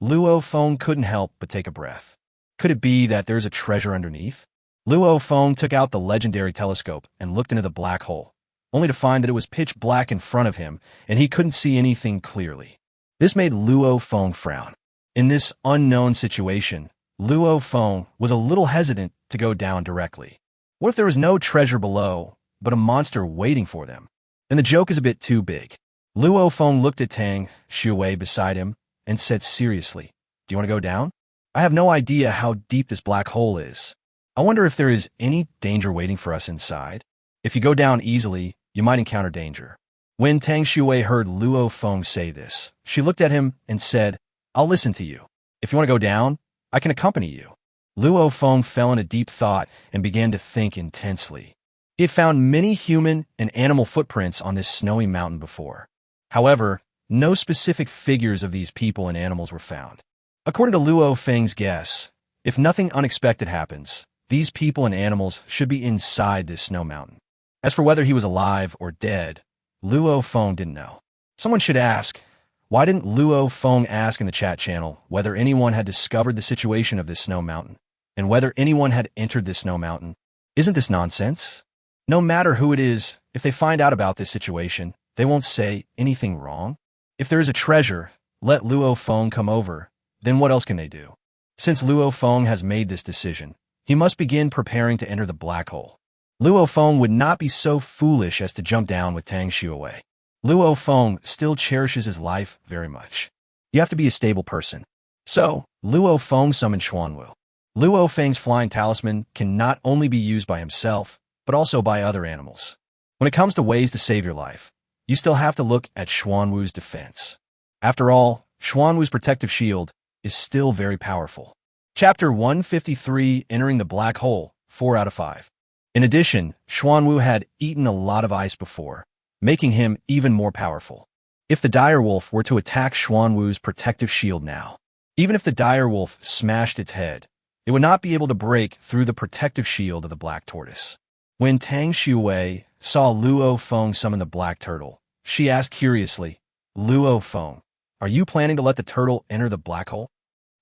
Luo Feng couldn't help but take a breath. Could it be that there's a treasure underneath? Luo Feng took out the legendary telescope and looked into the black hole, only to find that it was pitch black in front of him, and he couldn't see anything clearly. This made Luo Feng frown. In this unknown situation, Luo Feng was a little hesitant to go down directly. What if there was no treasure below, but a monster waiting for them? And the joke is a bit too big. Luo Feng looked at Tang Shui beside him and said seriously, "Do you want to go down? I have no idea how deep this black hole is. I wonder if there is any danger waiting for us inside. If you go down easily, you might encounter danger." When Tang Shui heard Luo Feng say this, she looked at him and said, "I'll listen to you. If you want to go down, I can accompany you." Luo Feng fell into deep thought and began to think intensely. He had found many human and animal footprints on this snowy mountain before. However, no specific figures of these people and animals were found. According to Luo Feng's guess, if nothing unexpected happens, these people and animals should be inside this snow mountain. As for whether he was alive or dead, Luo Feng didn't know. Someone should ask, why didn't Luo Feng ask in the chat channel whether anyone had discovered the situation of this snow mountain, and whether anyone had entered this snow mountain? Isn't this nonsense? No matter who it is, if they find out about this situation, they won't say anything wrong. If there is a treasure, let Luo Feng come over. Then what else can they do? Since Luo Feng has made this decision, he must begin preparing to enter the black hole. Luo Feng would not be so foolish as to jump down with Tang Shui. Luo Feng still cherishes his life very much. You have to be a stable person. So, Luo Feng summoned Xuanwu. Luo Feng's flying talisman can not only be used by himself, but also by other animals. When it comes to ways to save your life, you still have to look at Xuanwu's defense. After all, Xuanwu's protective shield is still very powerful. Chapter 153, Entering the Black Hole, 4 out of 5. In addition, Xuanwu had eaten a lot of ice before, making him even more powerful. If the direwolf were to attack Xuanwu's protective shield now, even if the direwolf smashed its head, it would not be able to break through the protective shield of the black tortoise. When Tang Shui saw Luo Feng summon the black turtle, she asked curiously, "Luo Feng, are you planning to let the turtle enter the black hole?"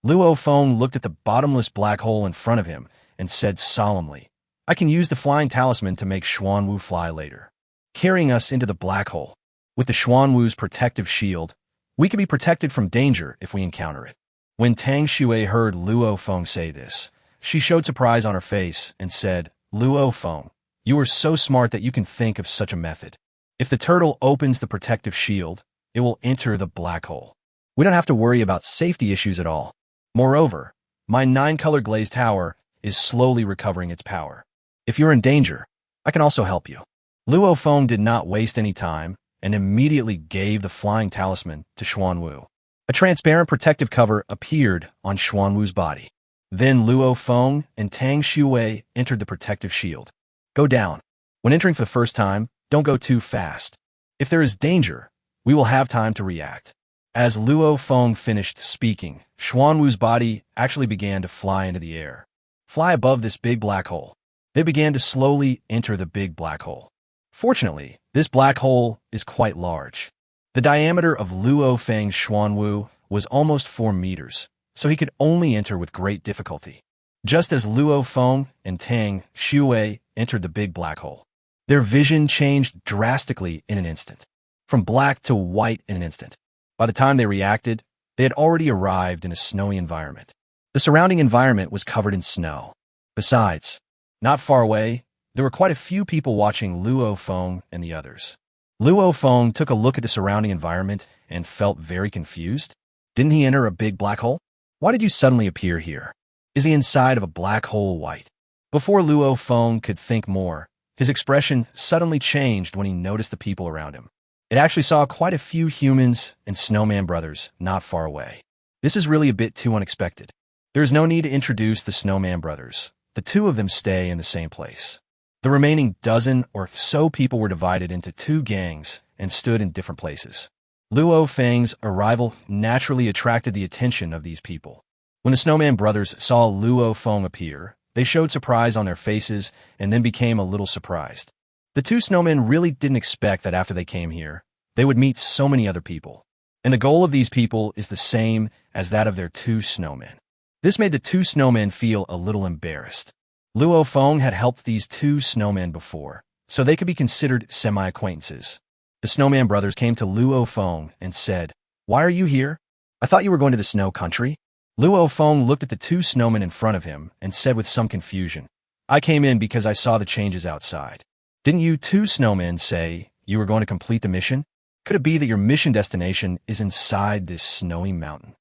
Luo Feng looked at the bottomless black hole in front of him and said solemnly, "I can use the flying talisman to make Xuanwu fly later, carrying us into the black hole. With the Xuanwu's protective shield, we can be protected from danger if we encounter it." When Tang Shui heard Luo Feng say this, she showed surprise on her face and said, "Luo Feng, you are so smart that you can think of such a method. If the turtle opens the protective shield, it will enter the black hole. We don't have to worry about safety issues at all. Moreover, my 9-color glazed tower is slowly recovering its power. If you're in danger, I can also help you." Luo Feng did not waste any time and immediately gave the flying talisman to Xuanwu. A transparent protective cover appeared on Xuanwu's body. Then Luo Feng and Tang Shui entered the protective shield. Go down. When entering for the first time, don't go too fast. If there is danger, we will have time to react. As Luo Feng finished speaking, Xuanwu's body actually began to fly into the air. Fly above this big black hole. They began to slowly enter the big black hole. Fortunately, this black hole is quite large. The diameter of Luo Feng's Xuanwu was almost 4 meters, so he could only enter with great difficulty. Just as Luo Feng and Tang Shui entered the big black hole, their vision changed drastically in an instant, from black to white in an instant. By the time they reacted, they had already arrived in a snowy environment. The surrounding environment was covered in snow. Besides, not far away, there were quite a few people watching Luo Feng and the others. Luo Feng took a look at the surrounding environment and felt very confused. Didn't he enter a big black hole? Why did you suddenly appear here? Is he inside of a black hole white? Before Luo Feng could think more, his expression suddenly changed when he noticed the people around him. It actually saw quite a few humans and snowman brothers not far away. This is really a bit too unexpected. There is no need to introduce the snowman brothers. The two of them stay in the same place. The remaining dozen or so people were divided into 2 gangs and stood in different places. Luo Feng's arrival naturally attracted the attention of these people. When the snowman brothers saw Luo Feng appear, they showed surprise on their faces and then became a little surprised. The 2 snowmen really didn't expect that after they came here, they would meet so many other people. And the goal of these people is the same as that of their 2 snowmen. This made the 2 snowmen feel a little embarrassed. Luo Feng had helped these 2 snowmen before, so they could be considered semi-acquaintances. The snowman brothers came to Luo Feng and said, "Why are you here? I thought you were going to the snow country." Luo Feng looked at the 2 snowmen in front of him and said with some confusion, "I came in because I saw the changes outside." "Didn't you 2 snowmen say you were going to complete the mission? Could it be that your mission destination is inside this snowy mountain?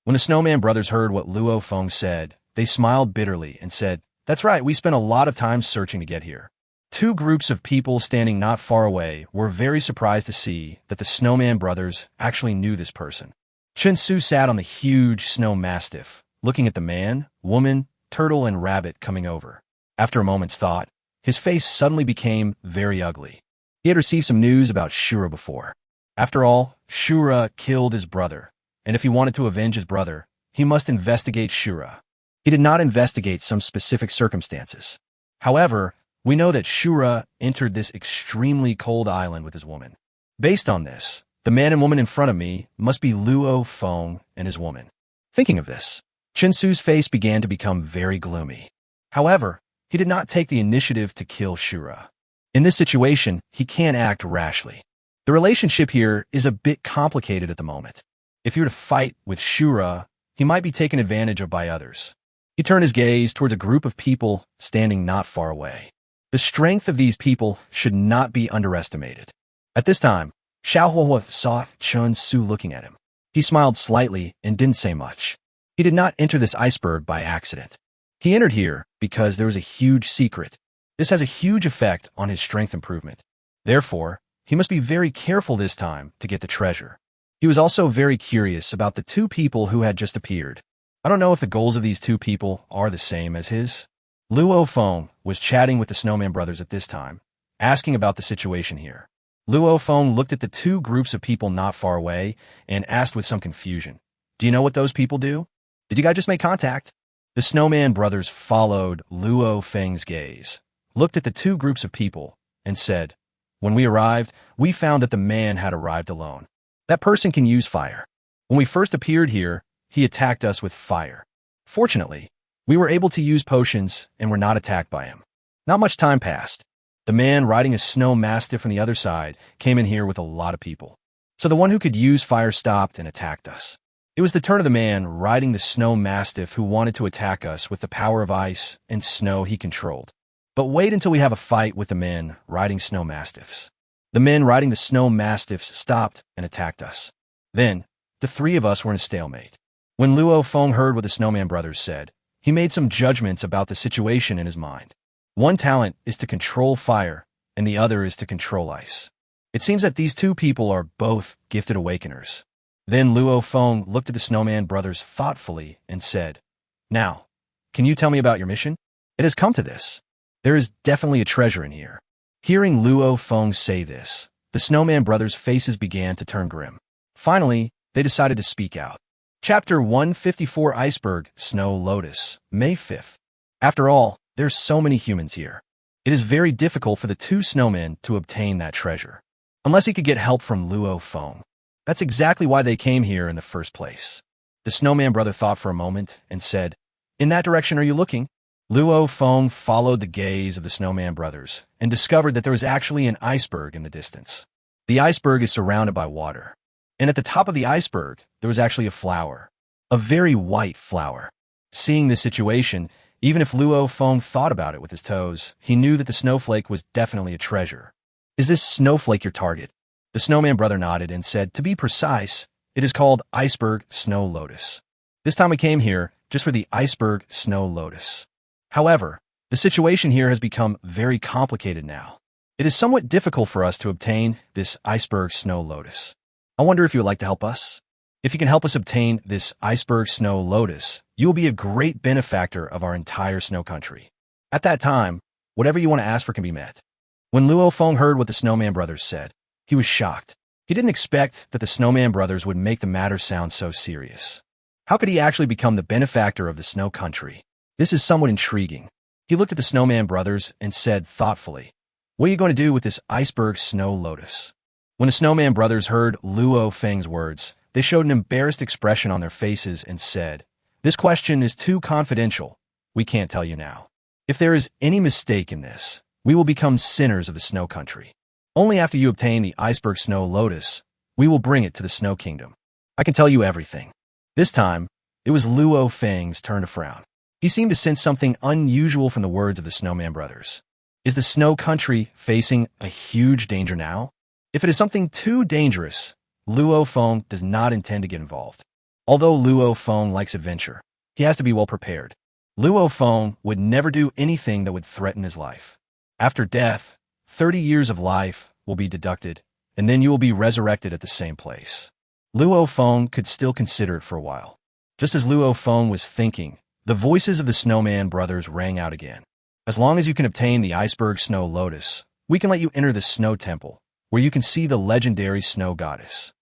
When the Snowman brothers heard what Luo Feng said, they smiled bitterly and said, "That's right, we spent a lot of time searching to get here." Two groups of people standing not far away were very surprised to see that the Snowman brothers actually knew this person. Chen Su sat on the huge snow mastiff, looking at the man, woman, turtle, and rabbit coming over. After a moment's thought, his face suddenly became very ugly. He had received some news about Shura before. After all, Shura killed his brother, and if he wanted to avenge his brother, he must investigate Shura. He did not investigate some specific circumstances. However, we know that Shura entered this extremely cold island with his woman. Based on this, the man and woman in front of me must be Luo Feng and his woman. Thinking of this, Chen Su's face began to become very gloomy. However, he did not take the initiative to kill Shura. In this situation, he can't act rashly. The relationship here is a bit complicated at the moment. If he were to fight with Shura, he might be taken advantage of by others. He turned his gaze towards a group of people standing not far away. The strength of these people should not be underestimated. At this time, Xiao Huohua saw Chen Su looking at him. He smiled slightly and didn't say much. He did not enter this iceberg by accident. He entered here because there was a huge secret. This has a huge effect on his strength improvement. Therefore, he must be very careful this time to get the treasure. He was also very curious about the two people who had just appeared. I don't know if the goals of these two people are the same as his. Luo Feng was chatting with the Snowman brothers at this time, asking about the situation here. Luo Feng looked at the two groups of people not far away and asked with some confusion, "Do you know what those people do? Did you guys just make contact?" The Snowman brothers followed Luo Feng's gaze, looked at the two groups of people, and said, "When we arrived, we found that the man had arrived alone. That person can use fire. When we first appeared here, he attacked us with fire. Fortunately, we were able to use potions and were not attacked by him. Not much time passed. The man riding a snow mastiff from the other side came in here with a lot of people. So the one who could use fire stopped and attacked us. It was the turn of the man riding the snow mastiff who wanted to attack us with the power of ice and snow he controlled. But wait until we have a fight with the men riding snow mastiffs." The men riding the snow mastiffs stopped and attacked us. Then, the three of us were in a stalemate. When Luo Feng heard what the Snowman brothers said, he made some judgments about the situation in his mind. One talent is to control fire, and the other is to control ice. It seems that these two people are both gifted awakeners. Then Luo Feng looked at the Snowman brothers thoughtfully and said, "Now, can you tell me about your mission? It has come to this. There is definitely a treasure in here." Hearing Luo Feng say this, the Snowman brothers' faces began to turn grim. Finally, they decided to speak out. Chapter 154 Iceberg, Snow Lotus, May 5th. After all, there's so many humans here. It is very difficult for the two snowmen to obtain that treasure, unless he could get help from Luo Feng. That's exactly why they came here in the first place. The Snowman brother thought for a moment and said, "In that direction are you looking?" Luo Feng followed the gaze of the Snowman brothers and discovered that there was actually an iceberg in the distance. The iceberg is surrounded by water, and at the top of the iceberg, there was actually a flower, a very white flower. Seeing this situation, even if Luo Feng thought about it with his toes, he knew that the snowflake was definitely a treasure. "Is this snowflake your target?" The Snowman brother nodded and said, "To be precise, it is called Iceberg Snow Lotus. This time we came here just for the Iceberg Snow Lotus. However, the situation here has become very complicated now. It is somewhat difficult for us to obtain this Iceberg Snow Lotus. I wonder if you would like to help us? If you can help us obtain this Iceberg Snow Lotus, you will be a great benefactor of our entire snow country. At that time, whatever you want to ask for can be met." When Luo Feng heard what the Snowman brothers said, he was shocked. He didn't expect that the Snowman brothers would make the matter sound so serious. How could he actually become the benefactor of the snow country? This is somewhat intriguing. He looked at the Snowman brothers and said thoughtfully, "What are you going to do with this Iceberg Snow Lotus?" When the Snowman brothers heard Luo Feng's words, they showed an embarrassed expression on their faces and said, "This question is too confidential. We can't tell you now. If there is any mistake in this, we will become sinners of the snow country. Only after you obtain the Iceberg Snow Lotus, we will bring it to the Snow Kingdom. I can tell you everything." This time, it was Luo Feng's turn to frown. He seemed to sense something unusual from the words of the Snowman brothers. Is the snow country facing a huge danger now? If it is something too dangerous, Luo Feng does not intend to get involved. Although Luo Feng likes adventure, he has to be well prepared. Luo Feng would never do anything that would threaten his life. After death, 30 years of life will be deducted, and then you will be resurrected at the same place. Luo Feng could still consider it for a while. Just as Luo Feng was thinking, the voices of the Snowman brothers rang out again. As long as you can obtain the Iceberg Snow Lotus, we can let you enter the Snow Temple, where you can see the legendary Snow Goddess.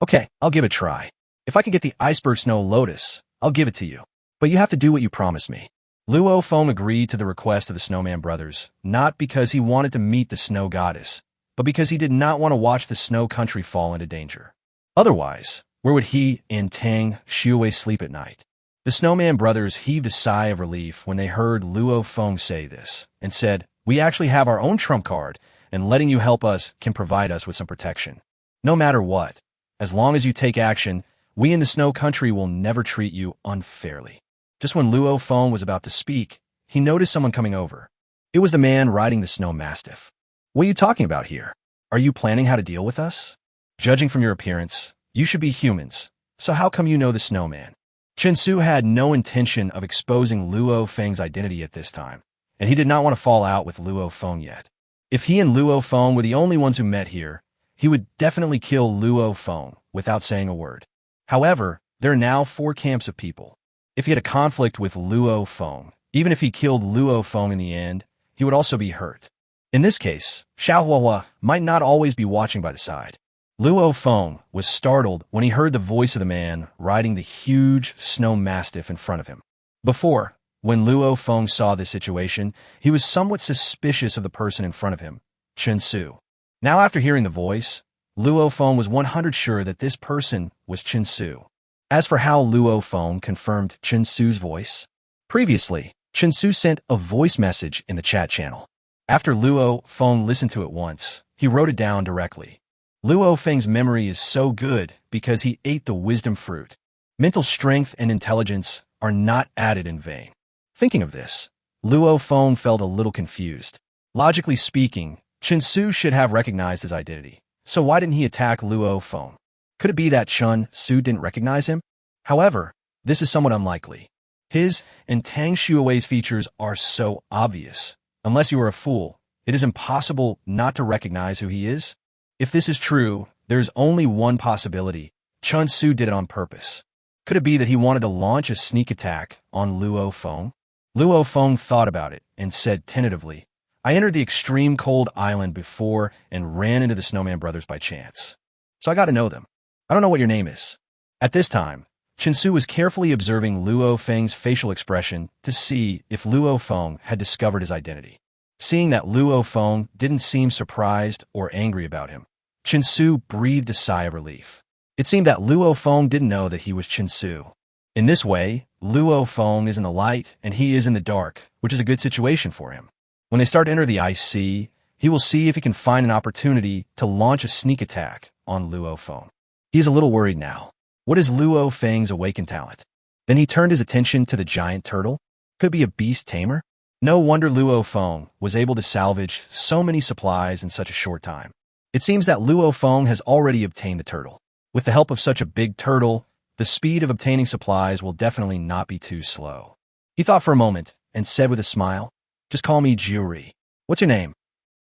Okay, I'll give it a try. If I can get the Iceberg Snow Lotus, I'll give it to you. But you have to do what you promised me. Luo Feng agreed to the request of the Snowman brothers, not because he wanted to meet the Snow Goddess, but because he did not want to watch the Snow Country fall into danger. Otherwise, where would he and Tang, Shui sleep at night? The Snowman brothers heaved a sigh of relief when they heard Luo Feng say this, and said, "We actually have our own trump card, and letting you help us can provide us with some protection. No matter what, as long as you take action, we in the Snow Country will never treat you unfairly." Just when Luo Feng was about to speak, he noticed someone coming over. It was the man riding the Snow Mastiff. "What are you talking about here? Are you planning how to deal with us? Judging from your appearance, you should be humans, so how come you know the Snowman?" Chen Su had no intention of exposing Luo Feng's identity at this time, and he did not want to fall out with Luo Feng yet. If he and Luo Feng were the only ones who met here, he would definitely kill Luo Feng without saying a word. However, there are now 4 camps of people. If he had a conflict with Luo Feng, even if he killed Luo Feng in the end, he would also be hurt. In this case, Xiaohua might not always be watching by the side. Luo Feng was startled when he heard the voice of the man riding the huge snow mastiff in front of him. Before, when Luo Feng saw this situation, he was somewhat suspicious of the person in front of him, Chen Su. Now after hearing the voice, Luo Feng was 100% sure that this person was Chen Su. As for how Luo Feng confirmed Chen Su's voice, previously, Chen Su sent a voice message in the chat channel. After Luo Feng listened to it once, he wrote it down directly. Luo Feng's memory is so good because he ate the wisdom fruit. Mental strength and intelligence are not added in vain. Thinking of this, Luo Feng felt a little confused. Logically speaking, Chen Su should have recognized his identity. So why didn't he attack Luo Feng? Could it be that Chen Su didn't recognize him? However, this is somewhat unlikely. His and Tang Shui's features are so obvious. Unless you are a fool, it is impossible not to recognize who he is. If this is true, there's only one possibility. Chen Su did it on purpose. Could it be that he wanted to launch a sneak attack on Luo Feng? Luo Feng thought about it and said tentatively, "I entered the extreme cold island before and ran into the Snowman brothers by chance. So I got to know them. I don't know what your name is." At this time, Chen Su was carefully observing Luo Feng's facial expression to see if Luo Feng had discovered his identity. Seeing that Luo Feng didn't seem surprised or angry about him, Chen Su breathed a sigh of relief. It seemed that Luo Feng didn't know that he was Chen Su. In this way, Luo Feng is in the light and he is in the dark, which is a good situation for him. When they start to enter the Ice Sea, he will see if he can find an opportunity to launch a sneak attack on Luo Feng. He is a little worried now. What is Luo Feng's awakened talent? Then he turned his attention to the giant turtle. Could be a beast tamer? No wonder Luo Feng was able to salvage so many supplies in such a short time. It seems that Luo Feng has already obtained the turtle. With the help of such a big turtle, the speed of obtaining supplies will definitely not be too slow. He thought for a moment and said with a smile, "Just call me Jiuri. What's your name?"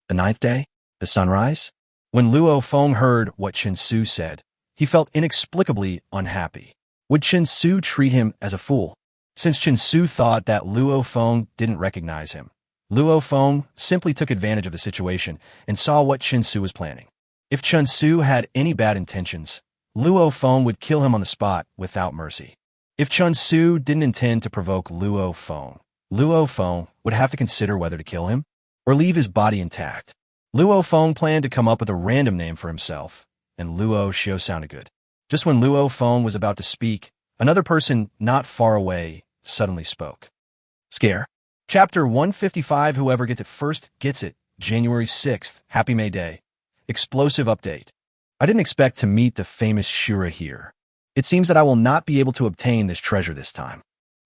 "The 9th day? The sunrise?" When Luo Feng heard what Chen Su said, he felt inexplicably unhappy. Would Chen Su treat him as a fool? Since Chen Su thought that Luo Feng didn't recognize him, Luo Feng simply took advantage of the situation and saw what Chen Su was planning. If Chen Su had any bad intentions, Luo Feng would kill him on the spot without mercy. If Chen Su didn't intend to provoke Luo Feng would have to consider whether to kill him or leave his body intact. Luo Feng planned to come up with a random name for himself, and Luo Xiu sounded good. Just when Luo Feng was about to speak, another person not far away suddenly spoke. Scare. Chapter 155, whoever gets it first gets it. January 6th, Happy May Day. Explosive update. I didn't expect to meet the famous Shura here. It seems that I will not be able to obtain this treasure this time.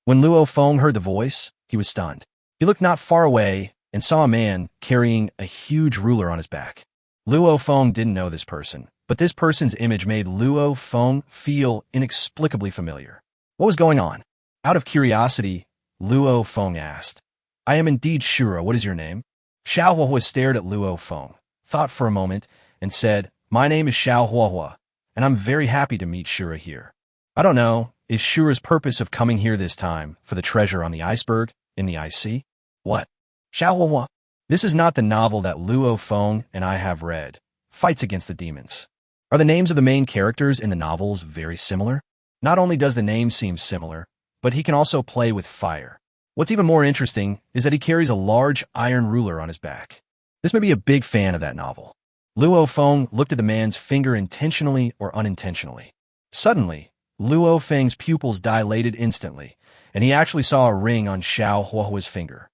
When Luo Feng heard the voice, he was stunned. He looked not far away and saw a man carrying a huge ruler on his back. Luo Feng didn't know this person, but this person's image made Luo Feng feel inexplicably familiar. What was going on? Out of curiosity, Luo Feng asked, "I am indeed Shura. What is your name?" Xiao Huahua stared at Luo Feng, thought for a moment, and said, "My name is Xiao Huahua, and I'm very happy to meet Shura here." I don't know, is Shura's purpose of coming here this time for the treasure on the iceberg in the IC? What? Xiao Huahua? This is not the novel that Luo Feng and I have read, Fights Against the Demons. Are the names of the main characters in the novels very similar? Not only does the name seem similar, but he can also play with fire. What's even more interesting is that he carries a large iron ruler on his back. This may be a big fan of that novel. Luo Feng looked at the man's finger intentionally or unintentionally. Suddenly, Luo Feng's pupils dilated instantly, and he actually saw a ring on Xiao Huahua's finger.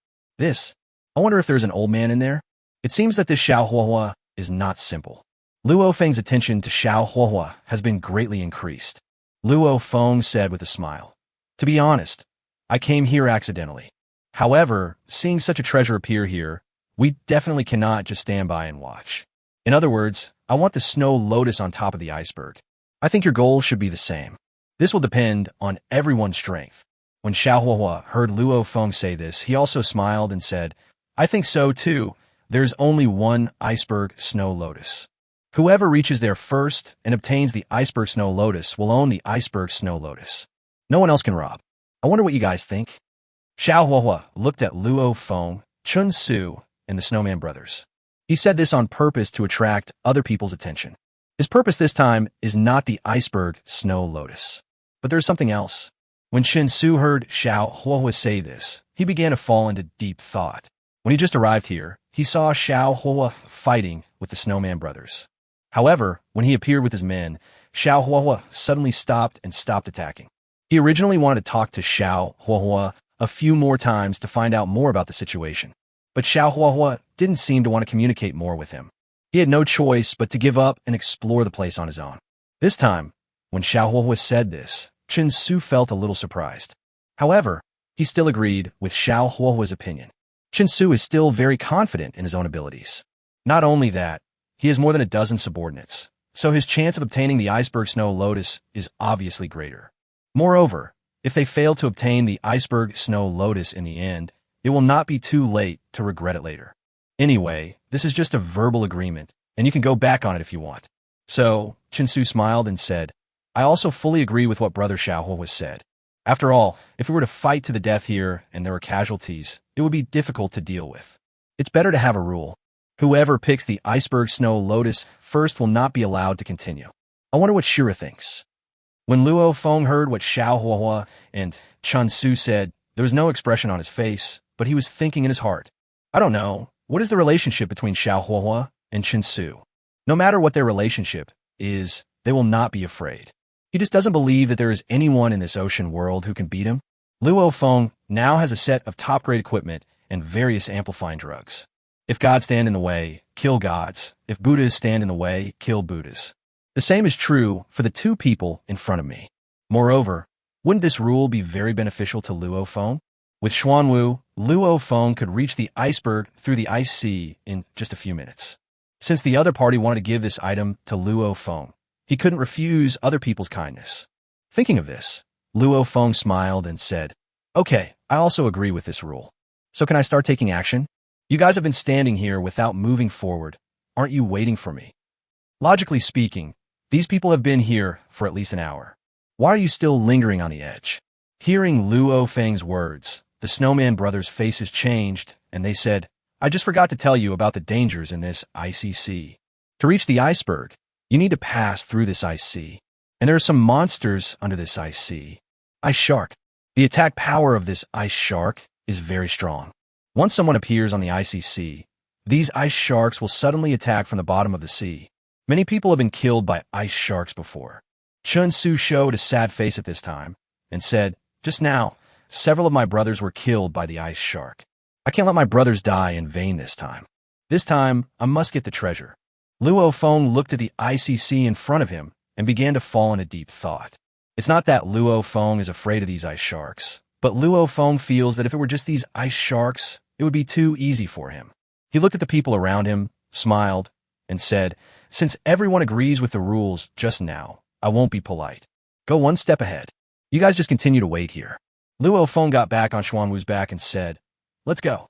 I wonder if there's an old man in there? It seems that this Xiao Huahua is not simple. Luo Feng's attention to Xiao Huahua has been greatly increased. Luo Feng said with a smile, "To be honest, I came here accidentally. However, seeing such a treasure appear here, we definitely cannot just stand by and watch. In other words, I want the snow lotus on top of the iceberg. I think your goal should be the same. This will depend on everyone's strength." When Xiao Huahua heard Luo Feng say this, he also smiled and said, "I think so too. There's only one iceberg snow lotus. Whoever reaches there first and obtains the iceberg snow lotus will own the iceberg snow lotus. No one else can rob. I wonder what you guys think." Xiao Huahua looked at Luo Feng, Chun Su, and the Snowman Brothers. He said this on purpose to attract other people's attention. His purpose this time is not the iceberg snow lotus. But there's something else. When Chun Su heard Xiao Huahua say this, he began to fall into deep thought. When he just arrived here, he saw Xiao Huahua fighting with the Snowman Brothers. However, when he appeared with his men, Xiao Huahua suddenly stopped attacking. He originally wanted to talk to Xiao Huahua a few more times to find out more about the situation, but Xiao Huahua didn't seem to want to communicate more with him. He had no choice but to give up and explore the place on his own. This time, when Xiao Huahua said this, Chun Su felt a little surprised. However, he still agreed with Xiao Huahua's opinion. Chun Su is still very confident in his own abilities. Not only that, he has more than a dozen subordinates, so his chance of obtaining the iceberg snow lotus is obviously greater. Moreover, if they fail to obtain the iceberg snow lotus in the end, it will not be too late to regret it later. Anyway, this is just a verbal agreement, and you can go back on it if you want. So, Chun Su smiled and said, "I also fully agree with what Brother Xiao was said. After all, if we were to fight to the death here and there were casualties, it would be difficult to deal with. It's better to have a rule. Whoever picks the iceberg snow lotus first will not be allowed to continue." I wonder what Shura thinks. When Luo Feng heard what Xiao Huahua and Chun Su said, there was no expression on his face, but he was thinking in his heart. I don't know, what is the relationship between Xiao Huahua and Chun Su? No matter what their relationship is, they will not be afraid. He just doesn't believe that there is anyone in this ocean world who can beat him. Luo Feng now has a set of top-grade equipment and various amplifying drugs. If gods stand in the way, kill gods. If Buddhas stand in the way, kill Buddhas. The same is true for the two people in front of me. Moreover, wouldn't this rule be very beneficial to Luo Feng? With Xuanwu, Luo Feng could reach the iceberg through the ice sea in just a few minutes. Since the other party wanted to give this item to Luo Feng, he couldn't refuse other people's kindness. Thinking of this, Luo Feng smiled and said, "Okay, I also agree with this rule. So can I start taking action? You guys have been standing here without moving forward. Aren't you waiting for me? Logically speaking, these people have been here for at least an hour. Why are you still lingering on the edge?" Hearing Luo Feng's words, the Snowman Brothers' faces changed, and they said, "I just forgot to tell you about the dangers in this icy sea. To reach the iceberg, you need to pass through this ice sea. And there are some monsters under this ice sea. Ice shark. The attack power of this ice shark is very strong. Once someone appears on the icy sea, these ice sharks will suddenly attack from the bottom of the sea. Many people have been killed by ice sharks before." Chun Su showed a sad face at this time and said, "Just now, several of my brothers were killed by the ice shark. I can't let my brothers die in vain this time. This time, I must get the treasure." Luo Feng looked at the icy sea in front of him and began to fall into deep thought. It's not that Luo Feng is afraid of these ice sharks, but Luo Feng feels that if it were just these ice sharks, it would be too easy for him. He looked at the people around him, smiled, and said, "Since everyone agrees with the rules just now, I won't be polite. Go one step ahead. You guys just continue to wait here." Luo Feng got back on Xuanwu's back and said, "Let's go."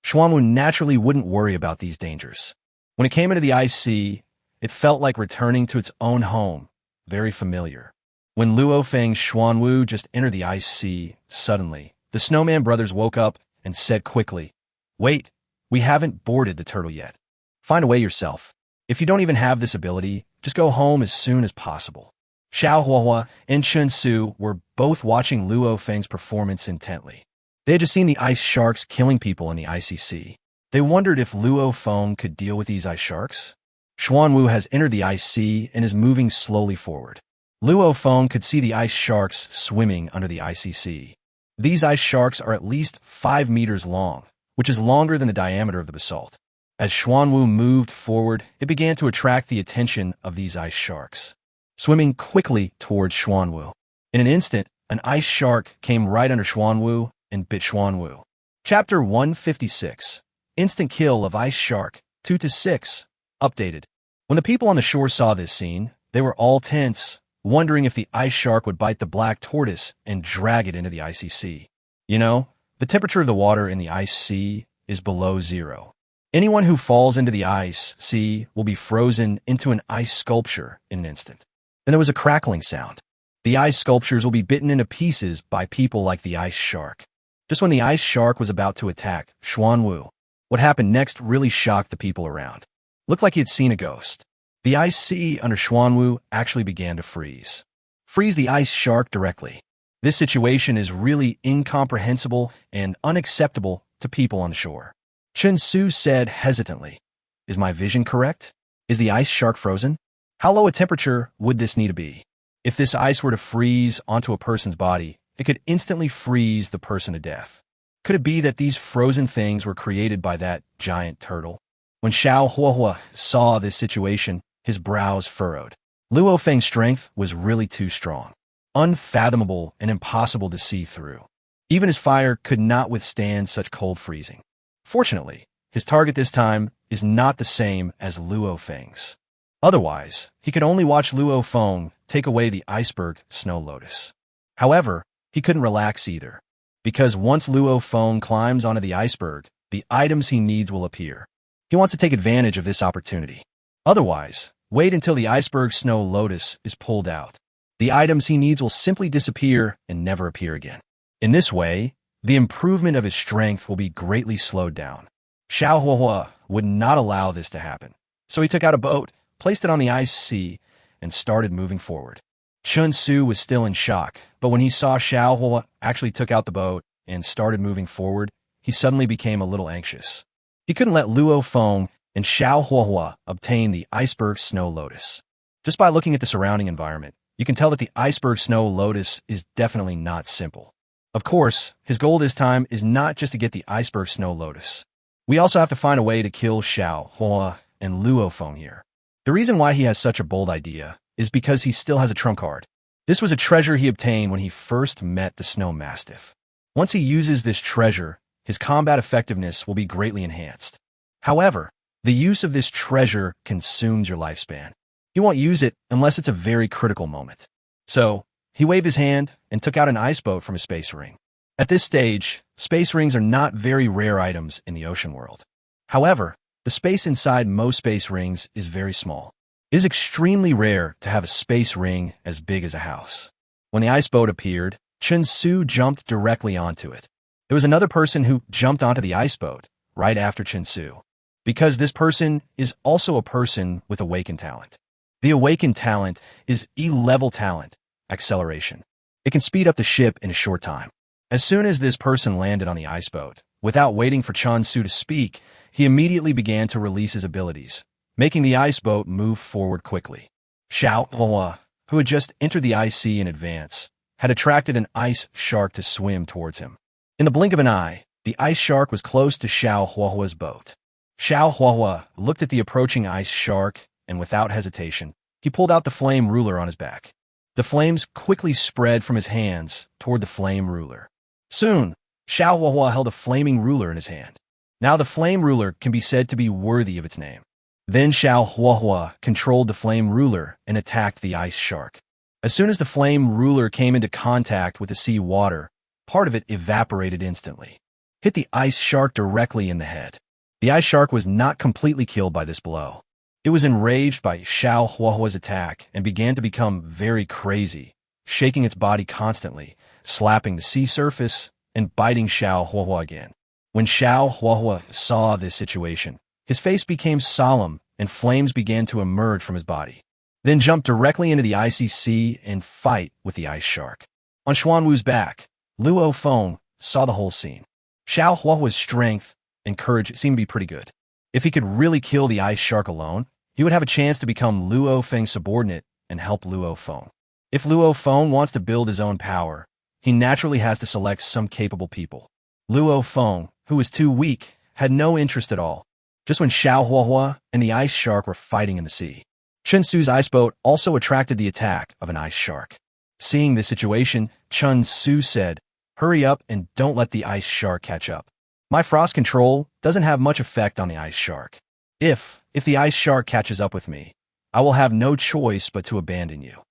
Xuanwu naturally wouldn't worry about these dangers. When it came into the ice sea, it felt like returning to its own home, very familiar. When Luo Feng's Xuanwu just entered the ice sea, suddenly, the Snowman brothers woke up and said quickly, "Wait, we haven't boarded the turtle yet. Find a way yourself. If you don't even have this ability, just go home as soon as possible." Xiao Huahua and Chun Su were both watching Luo Feng's performance intently. They had just seen the ice sharks killing people in the icy sea. They wondered if Luo Feng could deal with these ice sharks. Xuanwu has entered the ice sea and is moving slowly forward. Luo Feng could see the ice sharks swimming under the icy sea. These ice sharks are at least 5 meters long, which is longer than the diameter of the basalt. As Xuanwu moved forward, it began to attract the attention of these ice sharks, swimming quickly towards Xuanwu. In an instant, an ice shark came right under Xuanwu and bit Xuanwu. Chapter 156, Instant Kill of Ice Shark, 2-6, updated. When the people on the shore saw this scene, they were all tense, wondering if the ice shark would bite the black tortoise and drag it into the icy sea. You know, the temperature of the water in the ice sea is below 0. Anyone who falls into the ice sea will be frozen into an ice sculpture in an instant. Then there was a crackling sound. The ice sculptures will be bitten into pieces by people like the ice shark. Just when the ice shark was about to attack Xuanwu, what happened next really shocked the people around. Looked like he had seen a ghost. The ice sea under Xuanwu actually began to freeze. Freeze the ice shark directly. This situation is really incomprehensible and unacceptable to people on shore. Chun Su said hesitantly, "Is my vision correct? Is the ice shark frozen? How low a temperature would this need to be? If this ice were to freeze onto a person's body, it could instantly freeze the person to death. Could it be that these frozen things were created by that giant turtle?" When Xiao Huahua saw this situation, his brows furrowed. Luo Feng's strength was really too strong, unfathomable and impossible to see through. Even his fire could not withstand such cold freezing. Fortunately, his target this time is not the same as Luo Feng's. Otherwise, he could only watch Luo Feng take away the iceberg snow lotus. However, he couldn't relax either, because once Luo Feng climbs onto the iceberg, the items he needs will appear. He wants to take advantage of this opportunity. Otherwise, wait until the iceberg snow lotus is pulled out. The items he needs will simply disappear and never appear again. In this way, the improvement of his strength will be greatly slowed down. Xiao Huahua would not allow this to happen, so he took out a boat, placed it on the ice sea, and started moving forward. Chun Su was still in shock, but when he saw Xiao Huahua actually took out the boat and started moving forward, he suddenly became a little anxious. He couldn't let Luo Feng and Xiao Huahua obtain the iceberg snow lotus. Just by looking at the surrounding environment, you can tell that the iceberg snow lotus is definitely not simple. Of course, his goal this time is not just to get the iceberg snow lotus. We also have to find a way to kill Xiao Huahua and Luo Feng here. The reason why he has such a bold idea is because he still has a trump card. This was a treasure he obtained when he first met the snow mastiff. Once he uses this treasure, his combat effectiveness will be greatly enhanced. However, the use of this treasure consumes your lifespan. You won't use it unless it's a very critical moment. So, he waved his hand and took out an ice boat from his space ring. At this stage, space rings are not very rare items in the ocean world. However, the space inside most space rings is very small. It is extremely rare to have a space ring as big as a house. When the ice boat appeared, Chun Su jumped directly onto it. There was another person who jumped onto the ice boat right after Chun Su, because this person is also a person with awakened talent. The awakened talent is E-level talent, acceleration. It can speed up the ship in a short time. As soon as this person landed on the ice boat, without waiting for Chun Su to speak, he immediately began to release his abilities, making the ice boat move forward quickly. Xiao Huahua, who had just entered the ice sea in advance, had attracted an ice shark to swim towards him. In the blink of an eye, the ice shark was close to Xiao Huahua's boat. Xiao Huahua looked at the approaching ice shark, and without hesitation, he pulled out the flame ruler on his back. The flames quickly spread from his hands toward the flame ruler. Soon, Xiao Huahua held a flaming ruler in his hand. Now the flame ruler can be said to be worthy of its name. Then Xiao Huahua controlled the flame ruler and attacked the ice shark. As soon as the flame ruler came into contact with the sea water, part of it evaporated instantly. Hit the ice shark directly in the head. The ice shark was not completely killed by this blow. It was enraged by Xiao Huahua's attack and began to become very crazy, shaking its body constantly, slapping the sea surface, and biting Xiao Huahua again. When Xiao Huahua saw this situation, his face became solemn and flames began to emerge from his body. Then jumped directly into the icy sea and fight with the ice shark. On Xuanwu's back, Luo Feng saw the whole scene. Xiao Huahua's strength and courage seemed to be pretty good. If he could really kill the ice shark alone, he would have a chance to become Luo Feng's subordinate and help Luo Feng. If Luo Feng wants to build his own power, he naturally has to select some capable people. Luo Feng, who was too weak, had no interest at all, just when Xiao Huahua and the ice shark were fighting in the sea. Chen Su's ice boat also attracted the attack of an ice shark. Seeing this situation, Chen Su said, "Hurry up and don't let the ice shark catch up. My frost control doesn't have much effect on the ice shark. If the ice shark catches up with me, I will have no choice but to abandon you."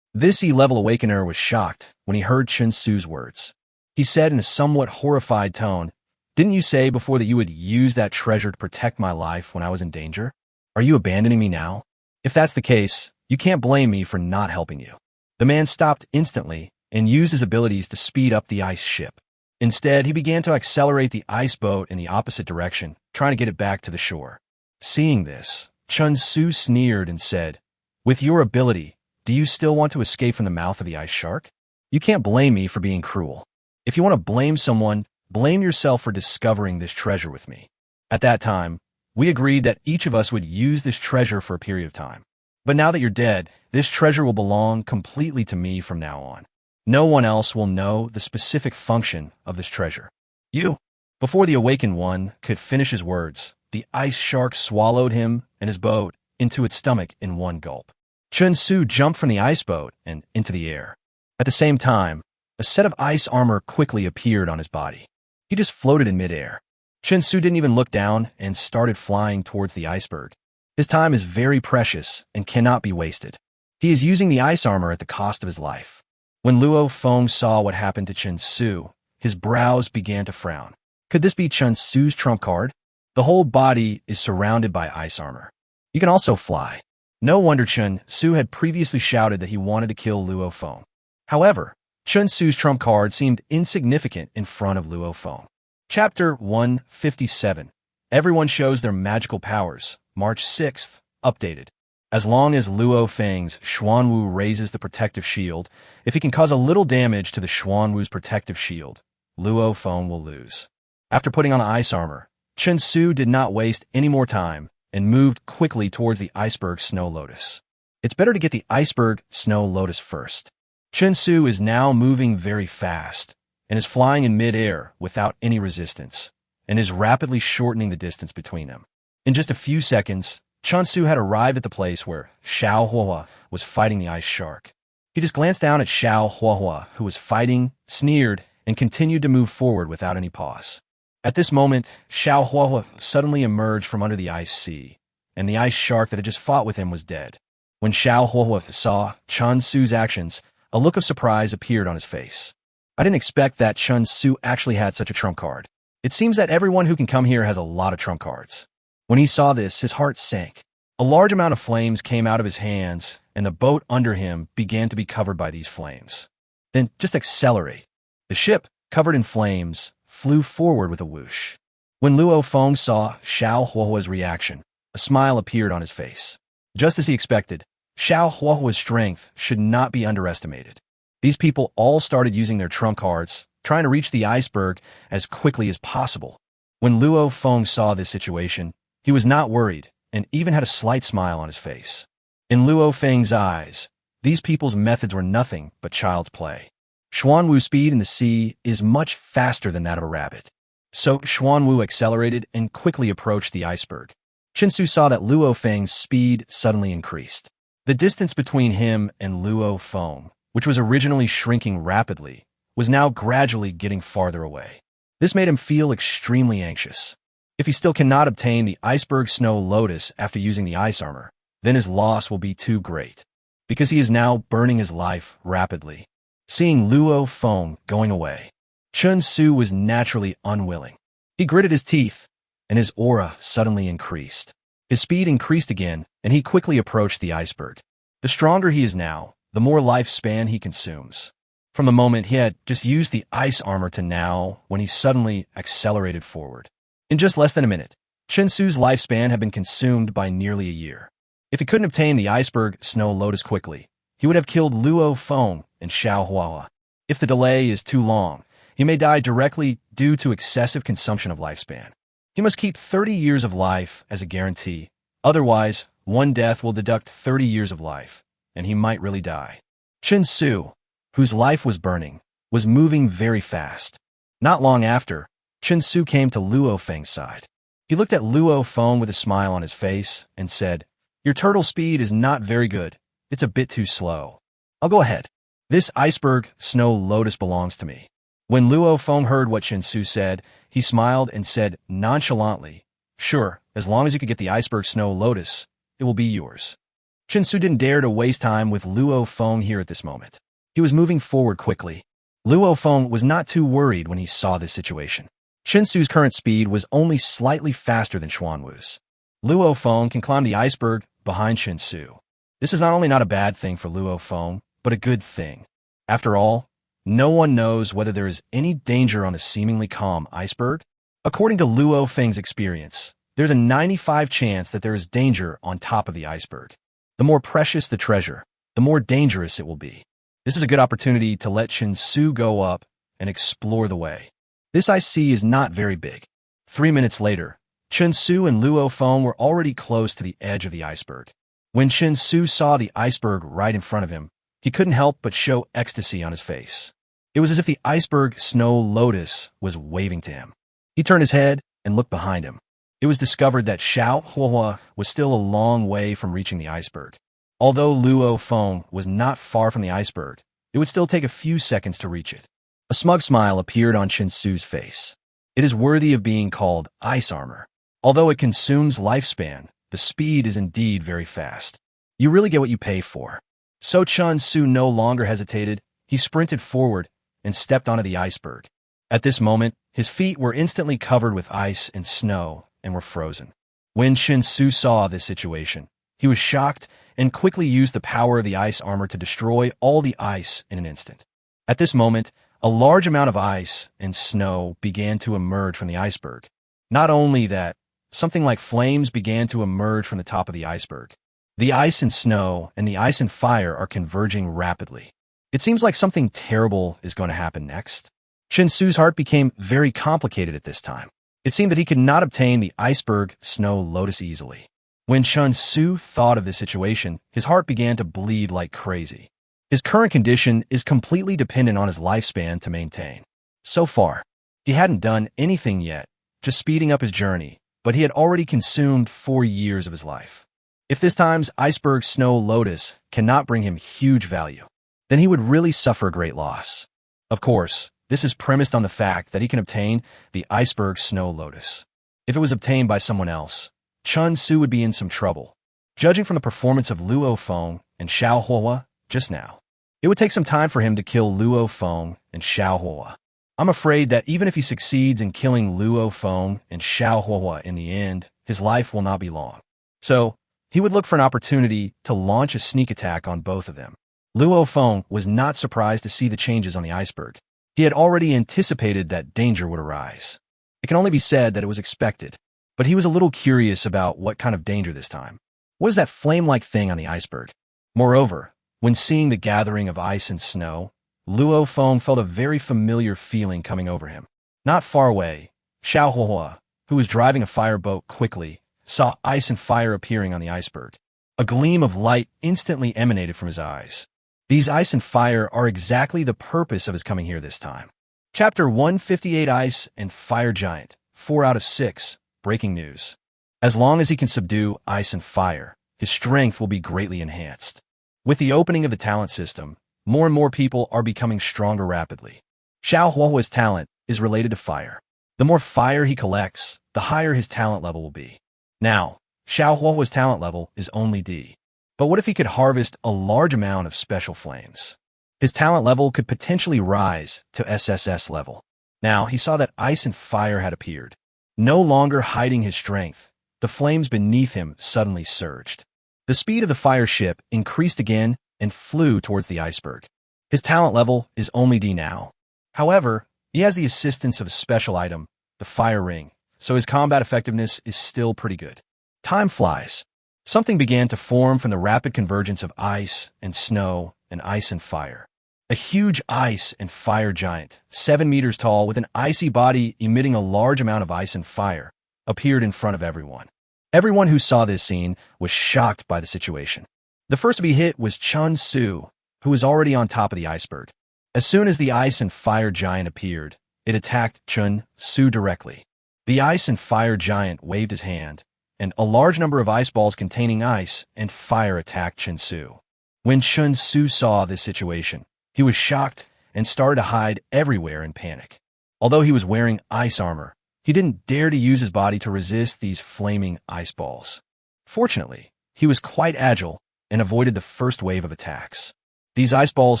This E-level awakener was shocked when he heard Chen Su's words. He said in a somewhat horrified tone, "Didn't you say before that you would use that treasure to protect my life when I was in danger? Are you abandoning me now? If that's the case, you can't blame me for not helping you." The man stopped instantly and used his abilities to speed up the ice ship. Instead, he began to accelerate the ice boat in the opposite direction, trying to get it back to the shore. Seeing this, Chen Su sneered and said, "With your ability, do you still want to escape from the mouth of the ice shark? You can't blame me for being cruel. If you want to blame someone, blame yourself for discovering this treasure with me." At that time, we agreed that each of us would use this treasure for a period of time. But now that you're dead, this treasure will belong completely to me from now on. No one else will know the specific function of this treasure. You. Before the awakened one could finish his words, the ice shark swallowed him and his boat into its stomach in one gulp. Chen Su jumped from the ice boat and into the air. At the same time, a set of ice armor quickly appeared on his body. He just floated in midair. Chen Su didn't even look down and started flying towards the iceberg. His time is very precious and cannot be wasted. He is using the ice armor at the cost of his life. When Luo Feng saw what happened to Chen Su, his brows began to frown. Could this be Chen Su's trump card? The whole body is surrounded by ice armor. You can also fly. No wonder Chen Su had previously shouted that he wanted to kill Luo Feng. However, Chen Su's trump card seemed insignificant in front of Luo Feng. Chapter 157. Everyone shows their magical powers. March 6th. Updated. As long as Luo Feng's Xuanwu raises the protective shield, if he can cause a little damage to the Xuanwu's protective shield, Luo Feng will lose. After putting on ice armor, Chen Su did not waste any more time and moved quickly towards the iceberg snow lotus. It's better to get the iceberg snow lotus first. Chen Su is now moving very fast and is flying in midair without any resistance and is rapidly shortening the distance between them. In just a few seconds, Chen Su had arrived at the place where Xiao Huahua was fighting the ice shark. He just glanced down at Xiao Huahua, who was fighting, sneered, and continued to move forward without any pause. At this moment, Xiao Huahua suddenly emerged from under the ice sea, and the ice shark that had just fought with him was dead. When Xiao Huahua saw Chen Su's actions, a look of surprise appeared on his face. "I didn't expect that Chen Su actually had such a trump card. It seems that everyone who can come here has a lot of trump cards." When he saw this, his heart sank. A large amount of flames came out of his hands, and the boat under him began to be covered by these flames. Then just accelerate. The ship, covered in flames, flew forward with a whoosh. When Luo Feng saw Xiao Huahua's reaction, a smile appeared on his face. Just as he expected, Xiao Huahua's strength should not be underestimated. These people all started using their trump cards, trying to reach the iceberg as quickly as possible. When Luo Feng saw this situation, he was not worried and even had a slight smile on his face. In Luo Feng's eyes, these people's methods were nothing but child's play. Xuanwu's speed in the sea is much faster than that of a rabbit. So Xuanwu accelerated and quickly approached the iceberg. Chen Su saw that Luo Feng's speed suddenly increased. The distance between him and Luo Feng, which was originally shrinking rapidly, was now gradually getting farther away. This made him feel extremely anxious. If he still cannot obtain the Iceberg Snow Lotus after using the ice armor, then his loss will be too great, because he is now burning his life rapidly. Seeing Luo Feng going away, Chun Su was naturally unwilling. He gritted his teeth, and his aura suddenly increased. His speed increased again, and he quickly approached the iceberg. The stronger he is now, the more lifespan he consumes. From the moment he had just used the ice armor to now, when he suddenly accelerated forward. In just less than a minute, Chun Su's lifespan had been consumed by nearly a year. If he couldn't obtain the Iceberg Snow Lotus quickly, he would have killed Luo Feng and Xiao Huahua. If the delay is too long, he may die directly due to excessive consumption of lifespan. He must keep 30 years of life as a guarantee. Otherwise, one death will deduct 30 years of life, and he might really die. Chun Su, whose life was burning, was moving very fast. Not long after, Chun Su came to Luo Feng's side. He looked at Luo Feng with a smile on his face and said, "Your turtle speed is not very good. It's a bit too slow. I'll go ahead. This Iceberg Snow Lotus belongs to me." When Luo Feng heard what Chun Su said, he smiled and said nonchalantly, "Sure, as long as you could get the Iceberg Snow Lotus, it will be yours." Chun Su didn't dare to waste time with Luo Feng here at this moment. He was moving forward quickly. Luo Feng was not too worried when he saw this situation. Chun Su's current speed was only slightly faster than Xuanwu's. Luo Feng can climb the iceberg behind Chun Su. This is not only not a bad thing for Luo Feng, but a good thing. After all, no one knows whether there is any danger on a seemingly calm iceberg. According to Luo Feng's experience, there's a 95% chance that there is danger on top of the iceberg. The more precious the treasure, the more dangerous it will be. This is a good opportunity to let Chun Su go up and explore the way. This I see is not very big. 3 minutes later, Chun Su and Luo Feng were already close to the edge of the iceberg. When Chun Su saw the iceberg right in front of him, he couldn't help but show ecstasy on his face. It was as if the Iceberg Snow Lotus was waving to him. He turned his head and looked behind him. It was discovered that Xiao Huahua was still a long way from reaching the iceberg. Although Luo Feng was not far from the iceberg, it would still take a few seconds to reach it. A smug smile appeared on Chun Su's face. It is worthy of being called ice armor. Although it consumes lifespan, the speed is indeed very fast. You really get what you pay for. So Chun Su no longer hesitated. He sprinted forward and stepped onto the iceberg. At this moment, his feet were instantly covered with ice and snow and were frozen. When Chun Su saw this situation, he was shocked and quickly used the power of the ice armor to destroy all the ice in an instant. At this moment, a large amount of ice and snow began to emerge from the iceberg. Not only that, something like flames began to emerge from the top of the iceberg. The ice and snow and the ice and fire are converging rapidly. It seems like something terrible is going to happen next. Chun Su's heart became very complicated at this time. It seemed that he could not obtain the Iceberg Snow Lotus easily. When Chun Su thought of this situation, his heart began to bleed like crazy. His current condition is completely dependent on his lifespan to maintain. So far, he hadn't done anything yet, just speeding up his journey, but he had already consumed 4 years of his life. If this time's Iceberg Snow Lotus cannot bring him huge value, then he would really suffer great loss. Of course, this is premised on the fact that he can obtain the Iceberg Snow Lotus. If it was obtained by someone else, Chun Su would be in some trouble. Judging from the performance of Luo Feng and Xiao Huahua just now, it would take some time for him to kill Luo Feng and Xiao Huahua. I'm afraid that even if he succeeds in killing Luo Feng and Xiao Huahua in the end, his life will not be long. So, he would look for an opportunity to launch a sneak attack on both of them. Luo Feng was not surprised to see the changes on the iceberg. He had already anticipated that danger would arise. It can only be said that it was expected, but he was a little curious about what kind of danger this time. What is that flame-like thing on the iceberg? Moreover, when seeing the gathering of ice and snow, Luo Feng felt a very familiar feeling coming over him. Not far away, Xiao Huahua, who was driving a fireboat quickly, saw ice and fire appearing on the iceberg. A gleam of light instantly emanated from his eyes. These ice and fire are exactly the purpose of his coming here this time. Chapter 158 Ice and Fire Giant, 4 out of 6, breaking news. As long as he can subdue ice and fire, his strength will be greatly enhanced. With the opening of the talent system, more and more people are becoming stronger rapidly. Xiao Huahua's talent is related to fire. The more fire he collects, the higher his talent level will be. Now, Xiaohua's talent level is only D. But what if he could harvest a large amount of special flames? His talent level could potentially rise to SSS level. Now, he saw that ice and fire had appeared. No longer hiding his strength, the flames beneath him suddenly surged. The speed of the fire ship increased again and flew towards the iceberg. His talent level is only D now. However, he has the assistance of a special item, the fire ring, so his combat effectiveness is still pretty good. Time flies. Something began to form from the rapid convergence of ice and snow and ice and fire. A huge ice and fire giant, 7 meters tall with an icy body emitting a large amount of ice and fire, appeared in front of everyone. Everyone who saw this scene was shocked by the situation. The first to be hit was Chun Su, who was already on top of the iceberg. As soon as the ice and fire giant appeared, it attacked Chun Su directly. The ice and fire giant waved his hand, and a large number of ice balls containing ice and fire attacked Chun Su. When Chun Su saw this situation, he was shocked and started to hide everywhere in panic. Although he was wearing ice armor, he didn't dare to use his body to resist these flaming ice balls. Fortunately, he was quite agile and avoided the first wave of attacks. These ice balls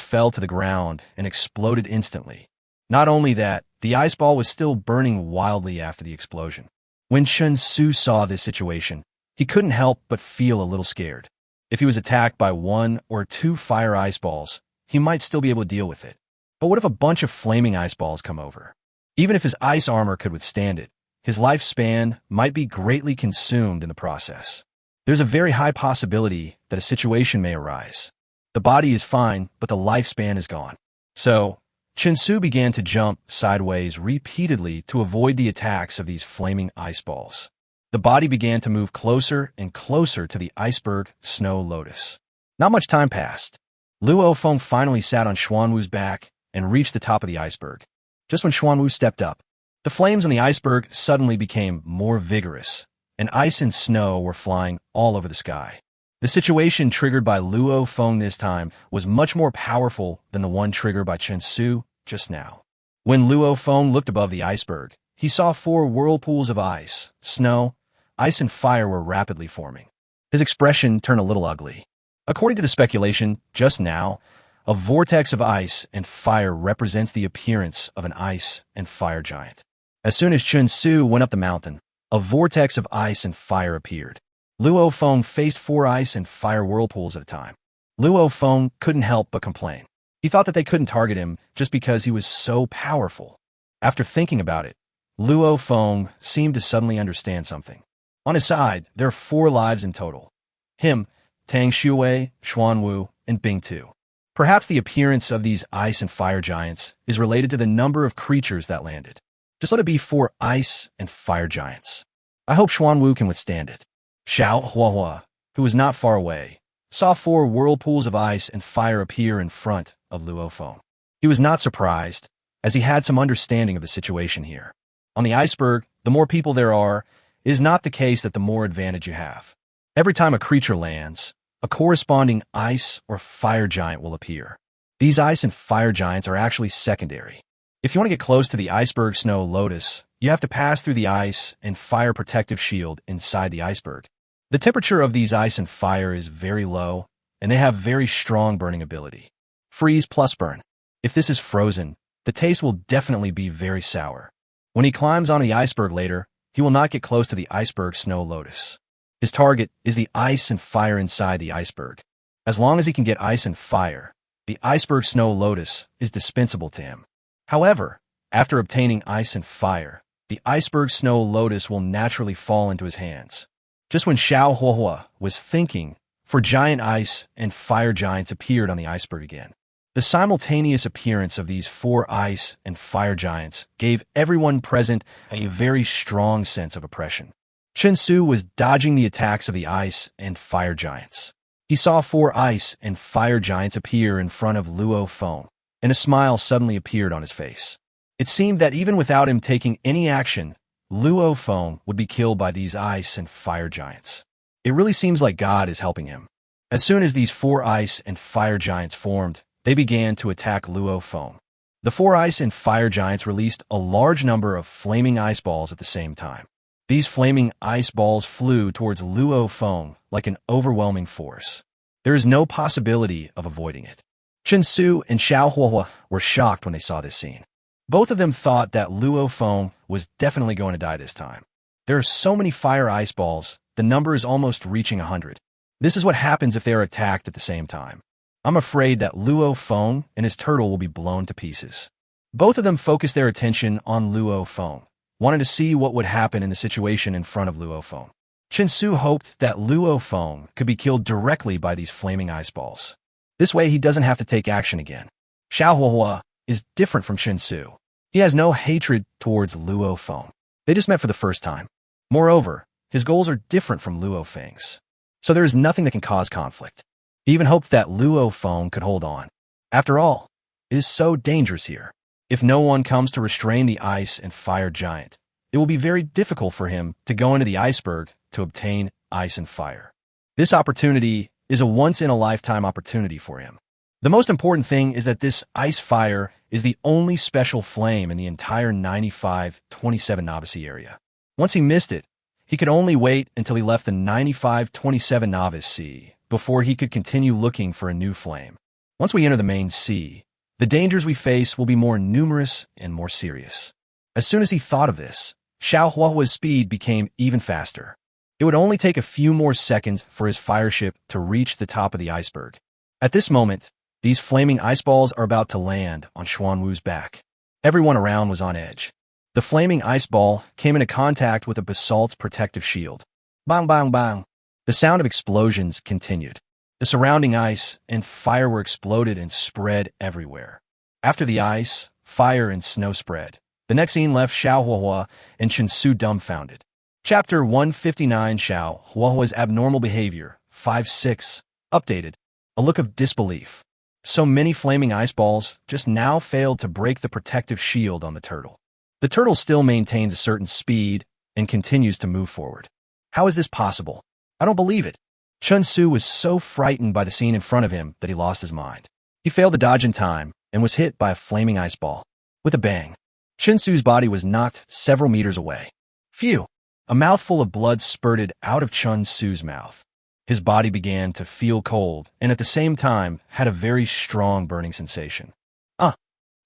fell to the ground and exploded instantly. Not only that, the ice ball was still burning wildly after the explosion. When Chun Su saw this situation, he couldn't help but feel a little scared. If he was attacked by 1 or 2 fire ice balls, he might still be able to deal with it. But what if a bunch of flaming ice balls come over? Even if his ice armor could withstand it, his lifespan might be greatly consumed in the process. There's a very high possibility that a situation may arise. The body is fine, but the lifespan is gone. So, Chun Su began to jump sideways repeatedly to avoid the attacks of these flaming ice balls. The body began to move closer and closer to the iceberg snow lotus. Not much time passed. Luo Feng finally sat on Xuanwu's back and reached the top of the iceberg. Just when Xuanwu stepped up, the flames on the iceberg suddenly became more vigorous, and ice and snow were flying all over the sky. The situation triggered by Luo Feng this time was much more powerful than the one triggered by Chun Su just now. When Luo Feng looked above the iceberg, he saw 4 whirlpools of ice, snow, ice and fire were rapidly forming. His expression turned a little ugly. According to the speculation just now, a vortex of ice and fire represents the appearance of an ice and fire giant. As soon as Chun Su went up the mountain, a vortex of ice and fire appeared. Luo Feng faced 4 ice and fire whirlpools at a time. Luo Feng couldn't help but complain. He thought that they couldn't target him just because he was so powerful. After thinking about it, Luo Feng seemed to suddenly understand something. On his side, there are 4 lives in total. Him, Tang Shui, Xuanwu, and Bing Tu. Perhaps the appearance of these ice and fire giants is related to the number of creatures that landed. Just let it be 4 ice and fire giants. I hope Xuanwu can withstand it. Xiaohua, who was not far away, saw 4 whirlpools of ice and fire appear in front of Luo Feng. He was not surprised, as he had some understanding of the situation here. On the iceberg, the more people there are, it is not the case that the more advantage you have. Every time a creature lands, a corresponding ice or fire giant will appear. These ice and fire giants are actually secondary. If you want to get close to the iceberg snow lotus, you have to pass through the ice and fire protective shield inside the iceberg. The temperature of these ice and fire is very low, and they have very strong burning ability. Freeze plus burn. If this is frozen, the taste will definitely be very sour. When he climbs on the iceberg later, he will not get close to the iceberg snow lotus. His target is the ice and fire inside the iceberg. As long as he can get ice and fire, the iceberg snow lotus is dispensable to him. However, after obtaining ice and fire, the iceberg snow lotus will naturally fall into his hands. Just when Xiaohua was thinking, 4 giant ice and fire giants appeared on the iceberg again. The simultaneous appearance of these 4 ice and fire giants gave everyone present a very strong sense of oppression. Chun Su was dodging the attacks of the ice and fire giants. He saw 4 ice and fire giants appear in front of Luo Feng, and a smile suddenly appeared on his face. It seemed that even without him taking any action, Luo Feng would be killed by these ice and fire giants. It really seems like God is helping him. As soon as these 4 ice and fire giants formed, they began to attack Luo Feng. The 4 ice and fire giants released a large number of flaming ice balls at the same time. These flaming ice balls flew towards Luo Feng like an overwhelming force. There is no possibility of avoiding it. Chen Su and Xiao Huahua were shocked when they saw this scene. Both of them thought that Luo Feng was definitely going to die this time. There are so many fire ice balls, the number is almost reaching 100. This is what happens if they are attacked at the same time. I'm afraid that Luo Feng and his turtle will be blown to pieces. Both of them focused their attention on Luo Feng, wanted to see what would happen in the situation in front of Luo Feng. Chen Su hoped that Luo Feng could be killed directly by these flaming ice balls. This way he doesn't have to take action again. Xiao Huahua is different from Chen Su. He has no hatred towards Luo Feng. They just met for the first time. Moreover, his goals are different from Luo Feng's. So there is nothing that can cause conflict. He even hoped that Luo Feng could hold on. After all, it is so dangerous here. If no one comes to restrain the ice and fire giant, it will be very difficult for him to go into the iceberg to obtain ice and fire. This opportunity is a once-in-a-lifetime opportunity for him. The most important thing is that this ice fire is the only special flame in the entire 95-27 Novice area. Once he missed it, he could only wait until he left the 95-27 Novice Sea before he could continue looking for a new flame. Once we enter the main sea, the dangers we face will be more numerous and more serious. As soon as he thought of this, Xiao Huahua's speed became even faster. It would only take a few more seconds for his fire ship to reach the top of the iceberg. At this moment, these flaming ice balls are about to land on Xuanwu's back. Everyone around was on edge. The flaming ice ball came into contact with a basalt's protective shield. Bang, bang, bang. The sound of explosions continued. The surrounding ice and fire were exploded and spread everywhere. After the ice, fire, and snow spread, the next scene left Xiao Huahua and Chen Su dumbfounded. Chapter 159 Xiao Huahua's Abnormal Behavior 5-6 Updated. A look of disbelief. So many flaming ice balls just now failed to break the protective shield on the turtle. The turtle still maintains a certain speed and continues to move forward. How is this possible? I don't believe it. Chen Su was so frightened by the scene in front of him that he lost his mind. He failed to dodge in time and was hit by a flaming ice ball. With a bang, Chen Su's body was knocked several meters away. Phew! A mouthful of blood spurted out of Chen Su's mouth. His body began to feel cold and at the same time had a very strong burning sensation.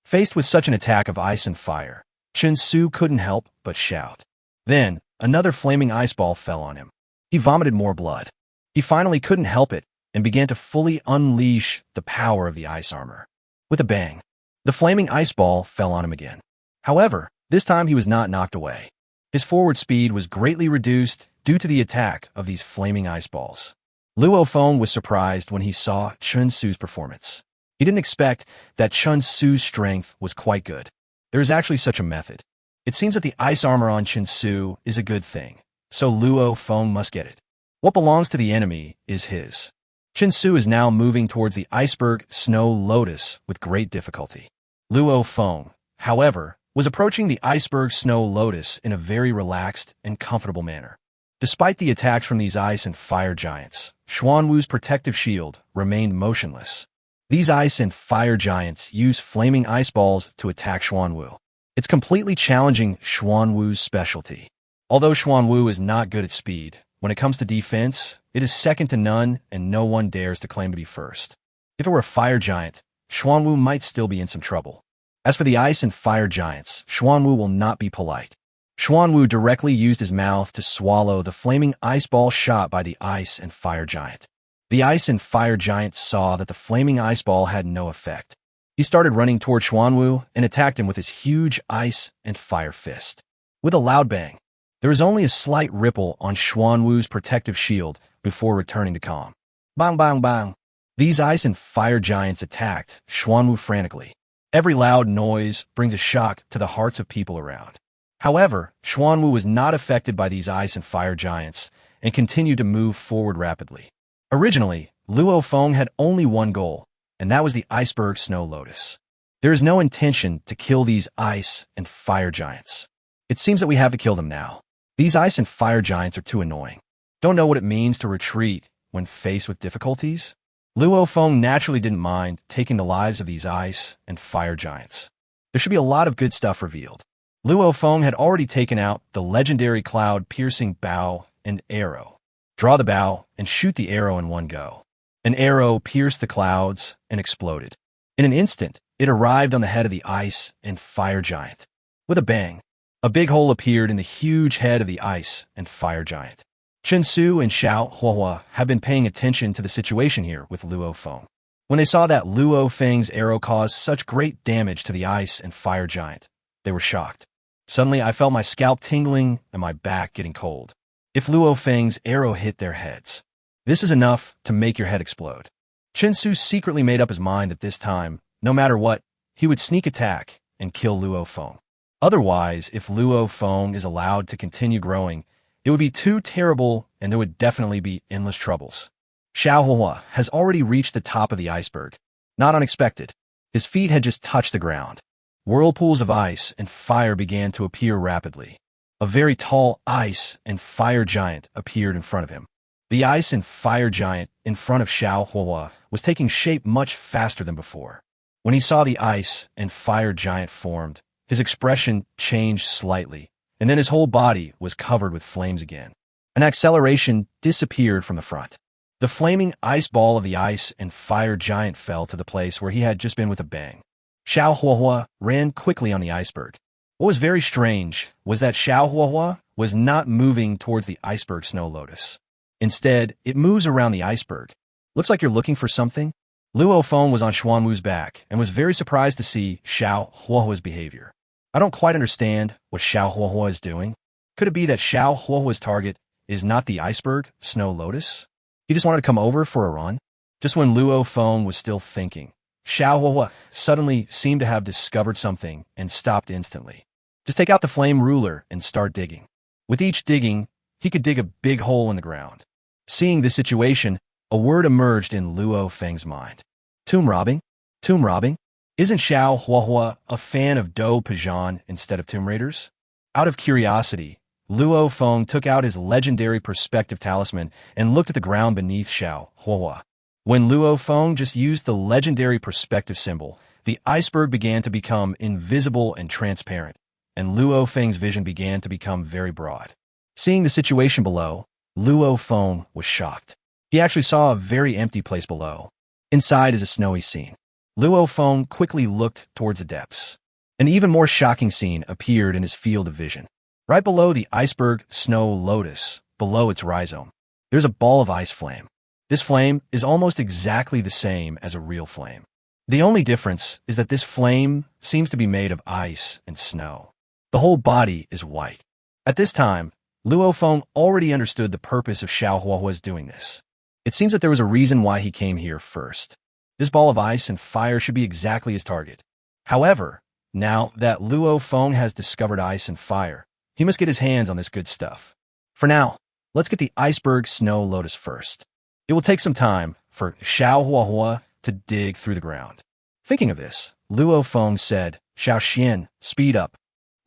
Faced with such an attack of ice and fire, Chen Su couldn't help but shout. Then, another flaming ice ball fell on him. He vomited more blood. He finally couldn't help it and began to fully unleash the power of the ice armor. With a bang, the flaming ice ball fell on him again. However, this time he was not knocked away. His forward speed was greatly reduced due to the attack of these flaming ice balls. Luo Feng was surprised when he saw Chen Su's performance. He didn't expect that Chen Su's strength was quite good. There is actually such a method. It seems that the ice armor on Chen Su is a good thing, so Luo Feng must get it. What belongs to the enemy is his. Chen Su is now moving towards the iceberg Snow Lotus with great difficulty. Luo Feng, however, was approaching the iceberg Snow Lotus in a very relaxed and comfortable manner. Despite the attacks from these ice and fire giants, Xuanwu's protective shield remained motionless. These ice and fire giants use flaming ice balls to attack Xuanwu. It's completely challenging Xuanwu's specialty. Although Xuanwu is not good at speed, when it comes to defense, it is second to none and no one dares to claim to be first. If it were a fire giant, Xuanwu might still be in some trouble. As for the ice and fire giants, Xuanwu will not be polite. Xuanwu directly used his mouth to swallow the flaming ice ball shot by the ice and fire giant. The ice and fire giant saw that the flaming ice ball had no effect. He started running toward Xuanwu and attacked him with his huge ice and fire fist. With a loud bang, there was only a slight ripple on Xuanwu's protective shield before returning to calm. Bang, bang, bang. These ice and fire giants attacked Xuanwu frantically. Every loud noise brings a shock to the hearts of people around. However, Xuanwu was not affected by these ice and fire giants and continued to move forward rapidly. Originally, Luo Feng had only one goal, and that was the iceberg Snow Lotus. There is no intention to kill these ice and fire giants. It seems that we have to kill them now. These ice and fire giants are too annoying. Don't know what it means to retreat when faced with difficulties? Luo Feng naturally didn't mind taking the lives of these ice and fire giants. There should be a lot of good stuff revealed. Luo Feng had already taken out the legendary cloud-piercing bow and arrow. Draw the bow and shoot the arrow in one go. An arrow pierced the clouds and exploded. In an instant, it arrived on the head of the ice and fire giant. With a bang, a big hole appeared in the huge head of the ice and fire giant. Chen Su and Xiao Huahua have been paying attention to the situation here with Luo Feng. When they saw that Luo Feng's arrow caused such great damage to the ice and fire giant, they were shocked. Suddenly, I felt my scalp tingling and my back getting cold. If Luo Feng's arrow hit their heads, this is enough to make your head explode. Chen Su secretly made up his mind that this time, no matter what, he would sneak attack and kill Luo Feng. Otherwise, if Luo Feng is allowed to continue growing, it would be too terrible and there would definitely be endless troubles. Xiao Huahua has already reached the top of the iceberg. Not unexpected. His feet had just touched the ground. Whirlpools of ice and fire began to appear rapidly. A very tall ice and fire giant appeared in front of him. The ice and fire giant in front of Xiao Huahua was taking shape much faster than before. When he saw the ice and fire giant formed, his expression changed slightly, and then his whole body was covered with flames again. An acceleration disappeared from the front. The flaming ice ball of the ice and fire giant fell to the place where he had just been with a bang. Xiao Huahua ran quickly on the iceberg. What was very strange was that Xiao Huahua was not moving towards the iceberg snow lotus. Instead, it moves around the iceberg. Looks like you're looking for something? Luo Feng was on Xuanwu's back and was very surprised to see Xiao Huahua's behavior. I don't quite understand what Xiao Huahua is doing. Could it be that Xiao Huahua's target is not the iceberg snow lotus? He just wanted to come over for a run? Just when Luo Feng was still thinking, Xiao Huahua suddenly seemed to have discovered something and stopped instantly. Just take out the flame ruler and start digging. With each digging, he could dig a big hole in the ground. Seeing this situation, a word emerged in Luo Feng's mind. Tomb robbing? Tomb robbing? Isn't Xiao Huahua a fan of Do Pajan instead of Tomb Raiders? Out of curiosity, Luo Feng took out his legendary perspective talisman and looked at the ground beneath Xiao Huahua. When Luo Feng just used the legendary perspective symbol, the iceberg began to become invisible and transparent, and Luo Feng's vision began to become very broad. Seeing the situation below, Luo Feng was shocked. He actually saw a very empty place below. Inside is a snowy scene. Luo Feng quickly looked towards the depths. An even more shocking scene appeared in his field of vision. Right below the iceberg snow lotus, below its rhizome, there's a ball of ice flame. This flame is almost exactly the same as a real flame. The only difference is that this flame seems to be made of ice and snow. The whole body is white. At this time, Luo Feng already understood the purpose of Xiao Huahua's doing this. It seems that there was a reason why he came here first. This ball of ice and fire should be exactly his target. However, now that Luo Feng has discovered ice and fire, he must get his hands on this good stuff. For now, let's get the iceberg snow lotus first. It will take some time for Xiao Huahua to dig through the ground. Thinking of this, Luo Feng said, Xiao Xian, speed up.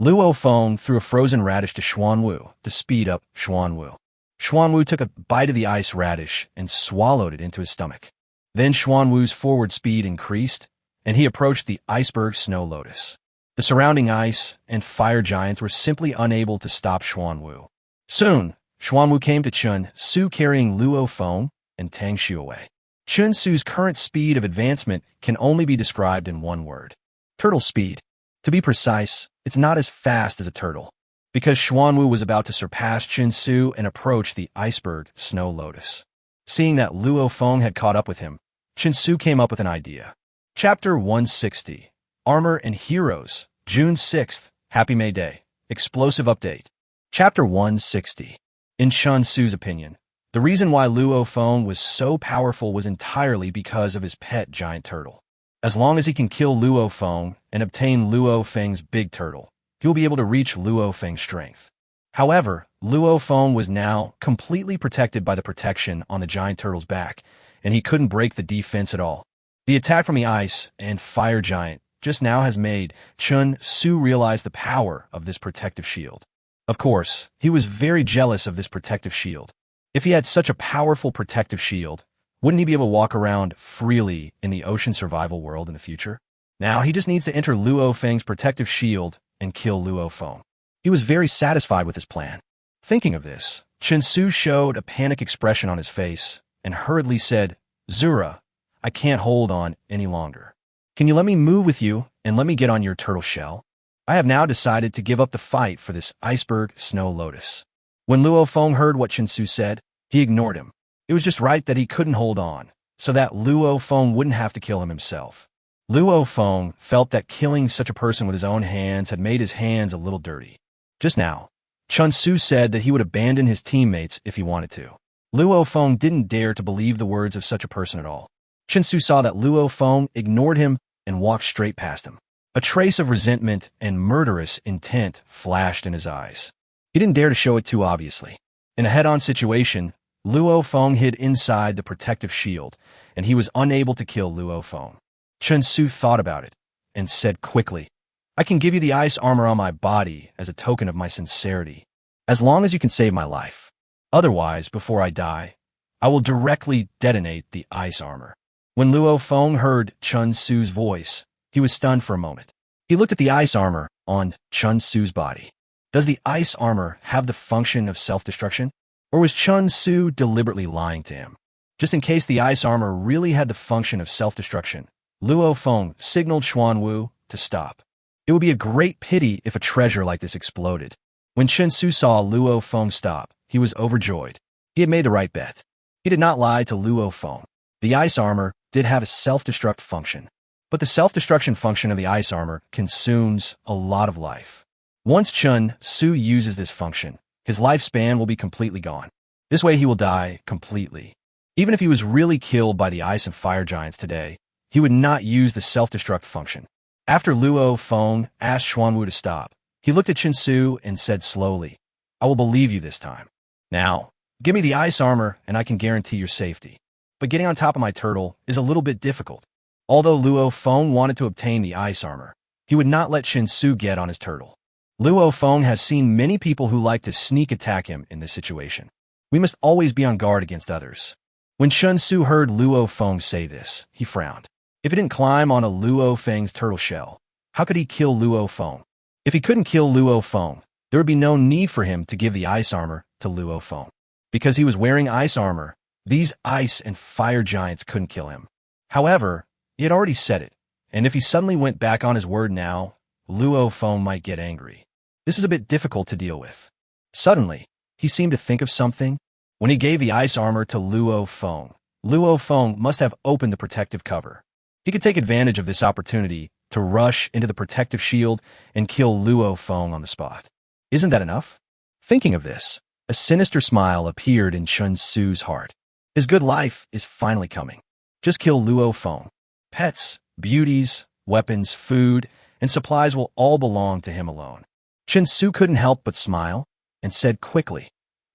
Luo Feng threw a frozen radish to Xuanwu to speed up Xuanwu. Xuanwu took a bite of the ice radish and swallowed it into his stomach. Then Xuanwu's forward speed increased, and he approached the iceberg snow lotus. The surrounding ice and fire giants were simply unable to stop Xuanwu. Soon, Xuanwu came to Chen Su carrying Luo Feng and Tang Shui away. Chen Su's current speed of advancement can only be described in one word. Turtle speed. To be precise, it's not as fast as a turtle. Because Xuanwu was about to surpass Chen Su and approach the iceberg snow lotus. Seeing that Luo Feng had caught up with him, Chen Su came up with an idea. Chapter 160. Armor and Heroes, June 6th, Happy May Day. Explosive Update. Chapter 160. In Chen Su's opinion, the reason why Luo Feng was so powerful was entirely because of his pet giant turtle. As long as he can kill Luo Feng and obtain Luo Feng's big turtle, he will be able to reach Luo Feng's strength. However, Luo Feng was now completely protected by the protection on the giant turtle's back, and he couldn't break the defense at all. The attack from the ice and fire giant just now has made Chen Su realize the power of this protective shield. Of course, he was very jealous of this protective shield. If he had such a powerful protective shield, wouldn't he be able to walk around freely in the ocean survival world in the future? Now he just needs to enter Luo Feng's protective shield and kill Luo Feng. He was very satisfied with his plan. Thinking of this, Chen Su showed a panic expression on his face and hurriedly said, "Zura, I can't hold on any longer. Can you let me move with you and let me get on your turtle shell? I have now decided to give up the fight for this iceberg snow lotus." When Luo Feng heard what Chen Su said, he ignored him. It was just right that he couldn't hold on, so that Luo Feng wouldn't have to kill him himself. Luo Feng felt that killing such a person with his own hands had made his hands a little dirty. Just now, Chen Su said that he would abandon his teammates if he wanted to. Luo Feng didn't dare to believe the words of such a person at all. Chen Su saw that Luo Feng ignored him and walked straight past him. A trace of resentment and murderous intent flashed in his eyes. He didn't dare to show it too obviously. In a head-on situation, Luo Feng hid inside the protective shield, and he was unable to kill Luo Feng. Chen Su thought about it and said quickly, "I can give you the ice armor on my body as a token of my sincerity, as long as you can save my life. Otherwise, before I die, I will directly detonate the ice armor." When Luo Feng heard Chen Su's voice, he was stunned for a moment. He looked at the ice armor on Chen Su's body. Does the ice armor have the function of self-destruction? Or was Chen Su deliberately lying to him? Just in case the ice armor really had the function of self-destruction, Luo Feng signaled Xuanwu to stop. It would be a great pity if a treasure like this exploded. When Chen Su saw Luo Feng stop, he was overjoyed. He had made the right bet. He did not lie to Luo Feng. The ice armor did have a self-destruct function, but the self-destruction function of the ice armor consumes a lot of life. Once Chen Su uses this function, his lifespan will be completely gone. This way he will die completely. Even if he was really killed by the ice and fire giants today, he would not use the self-destruct function. After Luo Feng asked Xuanwu to stop, he looked at Chen Su and said slowly, "I will believe you this time. Now, give me the ice armor and I can guarantee your safety. But getting on top of my turtle is a little bit difficult." Although Luo Feng wanted to obtain the ice armor, he would not let Chen Su get on his turtle. Luo Feng has seen many people who like to sneak attack him in this situation. We must always be on guard against others. When Chen Su heard Luo Feng say this, he frowned. If he didn't climb on a Luo Feng's turtle shell, how could he kill Luo Feng? If he couldn't kill Luo Feng, there would be no need for him to give the ice armor to Luo Feng. Because he was wearing ice armor, these ice and fire giants couldn't kill him. However, he had already said it, and if he suddenly went back on his word now, Luo Feng might get angry. This is a bit difficult to deal with. Suddenly, he seemed to think of something. When he gave the ice armor to Luo Feng must have opened the protective cover. He could take advantage of this opportunity to rush into the protective shield and kill Luo Feng on the spot. Isn't that enough? Thinking of this, a sinister smile appeared in Chen Su's heart. His good life is finally coming. Just kill Luo Feng. Pets, beauties, weapons, food, and supplies will all belong to him alone. Chen Su couldn't help but smile and said quickly,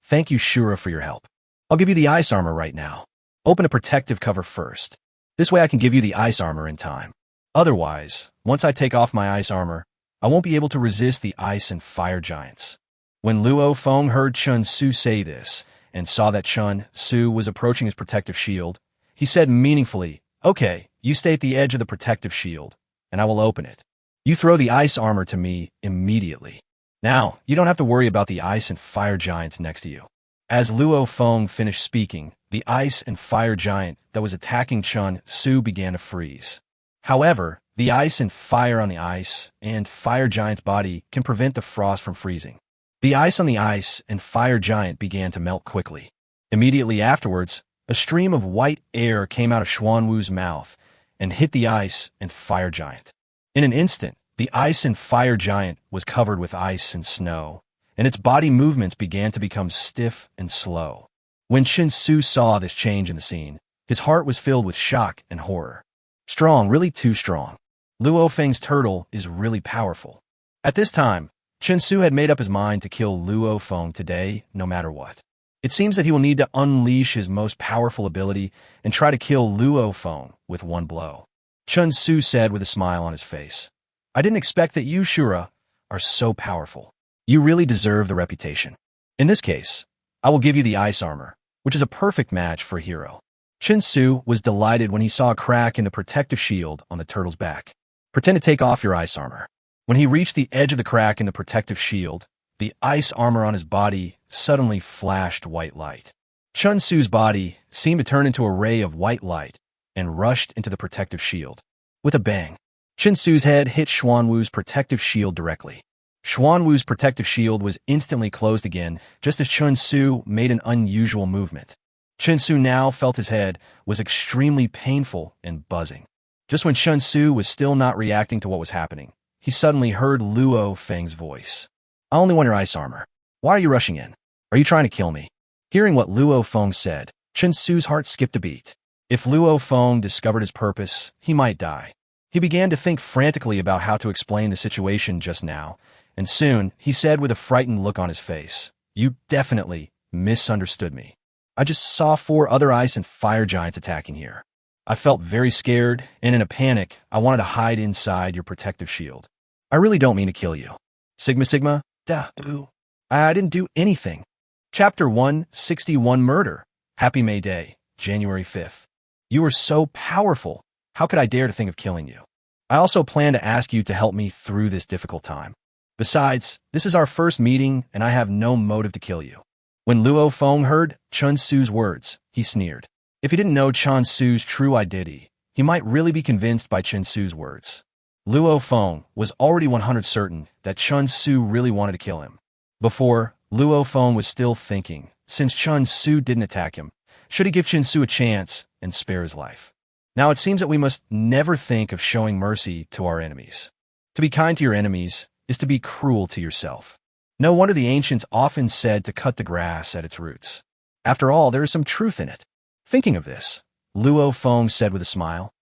"Thank you, Shura, for your help. I'll give you the ice armor right now. Open a protective cover first. This way I can give you the ice armor in time. Otherwise, once I take off my ice armor, I won't be able to resist the ice and fire giants." When Luo Feng heard Chen Su say this and saw that Chen Su was approaching his protective shield, he said meaningfully, "Okay, you stay at the edge of the protective shield, and I will open it. You throw the ice armor to me immediately. Now, you don't have to worry about the ice and fire giants next to you." As Luo Feng finished speaking, the ice and fire giant that was attacking Chen Su began to freeze. However, the ice and fire on the ice and fire giant's body can prevent the frost from freezing. The ice on the ice and fire giant began to melt quickly. Immediately afterwards, a stream of white air came out of Xuanwu's mouth and hit the ice and fire giant. In an instant, the ice and fire giant was covered with ice and snow, and its body movements began to become stiff and slow. When Chen Su saw this change in the scene, his heart was filled with shock and horror. Strong, really too strong. Luo Feng's turtle is really powerful. At this time, Chen Su had made up his mind to kill Luo Feng today, no matter what. It seems that he will need to unleash his most powerful ability and try to kill Luo Feng with one blow. Chen Su said with a smile on his face, "I didn't expect that you, Shura, are so powerful. You really deserve the reputation. In this case, I will give you the ice armor, which is a perfect match for a hero." Chen Su was delighted when he saw a crack in the protective shield on the turtle's back. "Pretend to take off your ice armor." When he reached the edge of the crack in the protective shield, the ice armor on his body suddenly flashed white light. Chun Su's body seemed to turn into a ray of white light and rushed into the protective shield. With a bang, Chun Su's head hit Xuanwu's protective shield directly. Xuanwu's protective shield was instantly closed again, just as Chun Su made an unusual movement. Chun Su now felt his head was extremely painful and buzzing. Just when Chun Su was still not reacting to what was happening, he suddenly heard Luo Feng's voice. "I only want your ice armor. Why are you rushing in? Are you trying to kill me?" Hearing what Luo Feng said, Chun Su's heart skipped a beat. If Luo Feng discovered his purpose, he might die. He began to think frantically about how to explain the situation just now, and soon he said with a frightened look on his face, "You definitely misunderstood me. I just saw 4 other ice and fire giants attacking here. I felt very scared, and in a panic, I wanted to hide inside your protective shield. I really don't mean to kill you. Sigma Sigma, I didn't do anything." Chapter 161 Murder. Happy May Day, January 5th. You are so powerful. How could I dare to think of killing you? I also plan to ask you to help me through this difficult time. Besides, this is our first meeting, and I have no motive to kill you. When Luo Feng heard Chun Su's words, he sneered. If he didn't know Chun Su's true identity, he might really be convinced by Chun Su's words. Luo Feng was already 100% certain that Chun Su really wanted to kill him. Before, Luo Feng was still thinking, since Chun Su didn't attack him, should he give Chun Su a chance and spare his life? Now it seems that we must never think of showing mercy to our enemies. To be kind to your enemies is to be cruel to yourself. No wonder the ancients often said to cut the grass at its roots. After all, there is some truth in it. Thinking of this, Luo Feng said with a smile,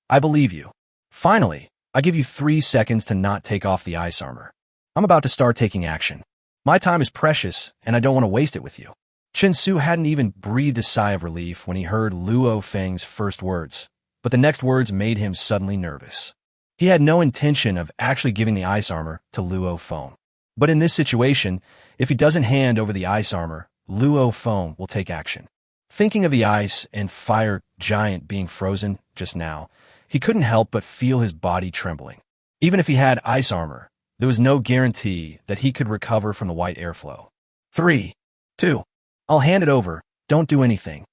"I believe you. Finally, I give you 3 seconds to not take off the ice armor. I'm about to start taking action. My time is precious, and I don't want to waste it with you." Chun Su hadn't even breathed a sigh of relief when he heard Luo Feng's first words, but the next words made him suddenly nervous. He had no intention of actually giving the ice armor to Luo Feng. But in this situation, if he doesn't hand over the ice armor, Luo Feng will take action. Thinking of the ice and fire giant being frozen just now, he couldn't help but feel his body trembling. Even if he had ice armor, there was no guarantee that he could recover from the white airflow. 3, 2, I'll hand it over, don't do anything.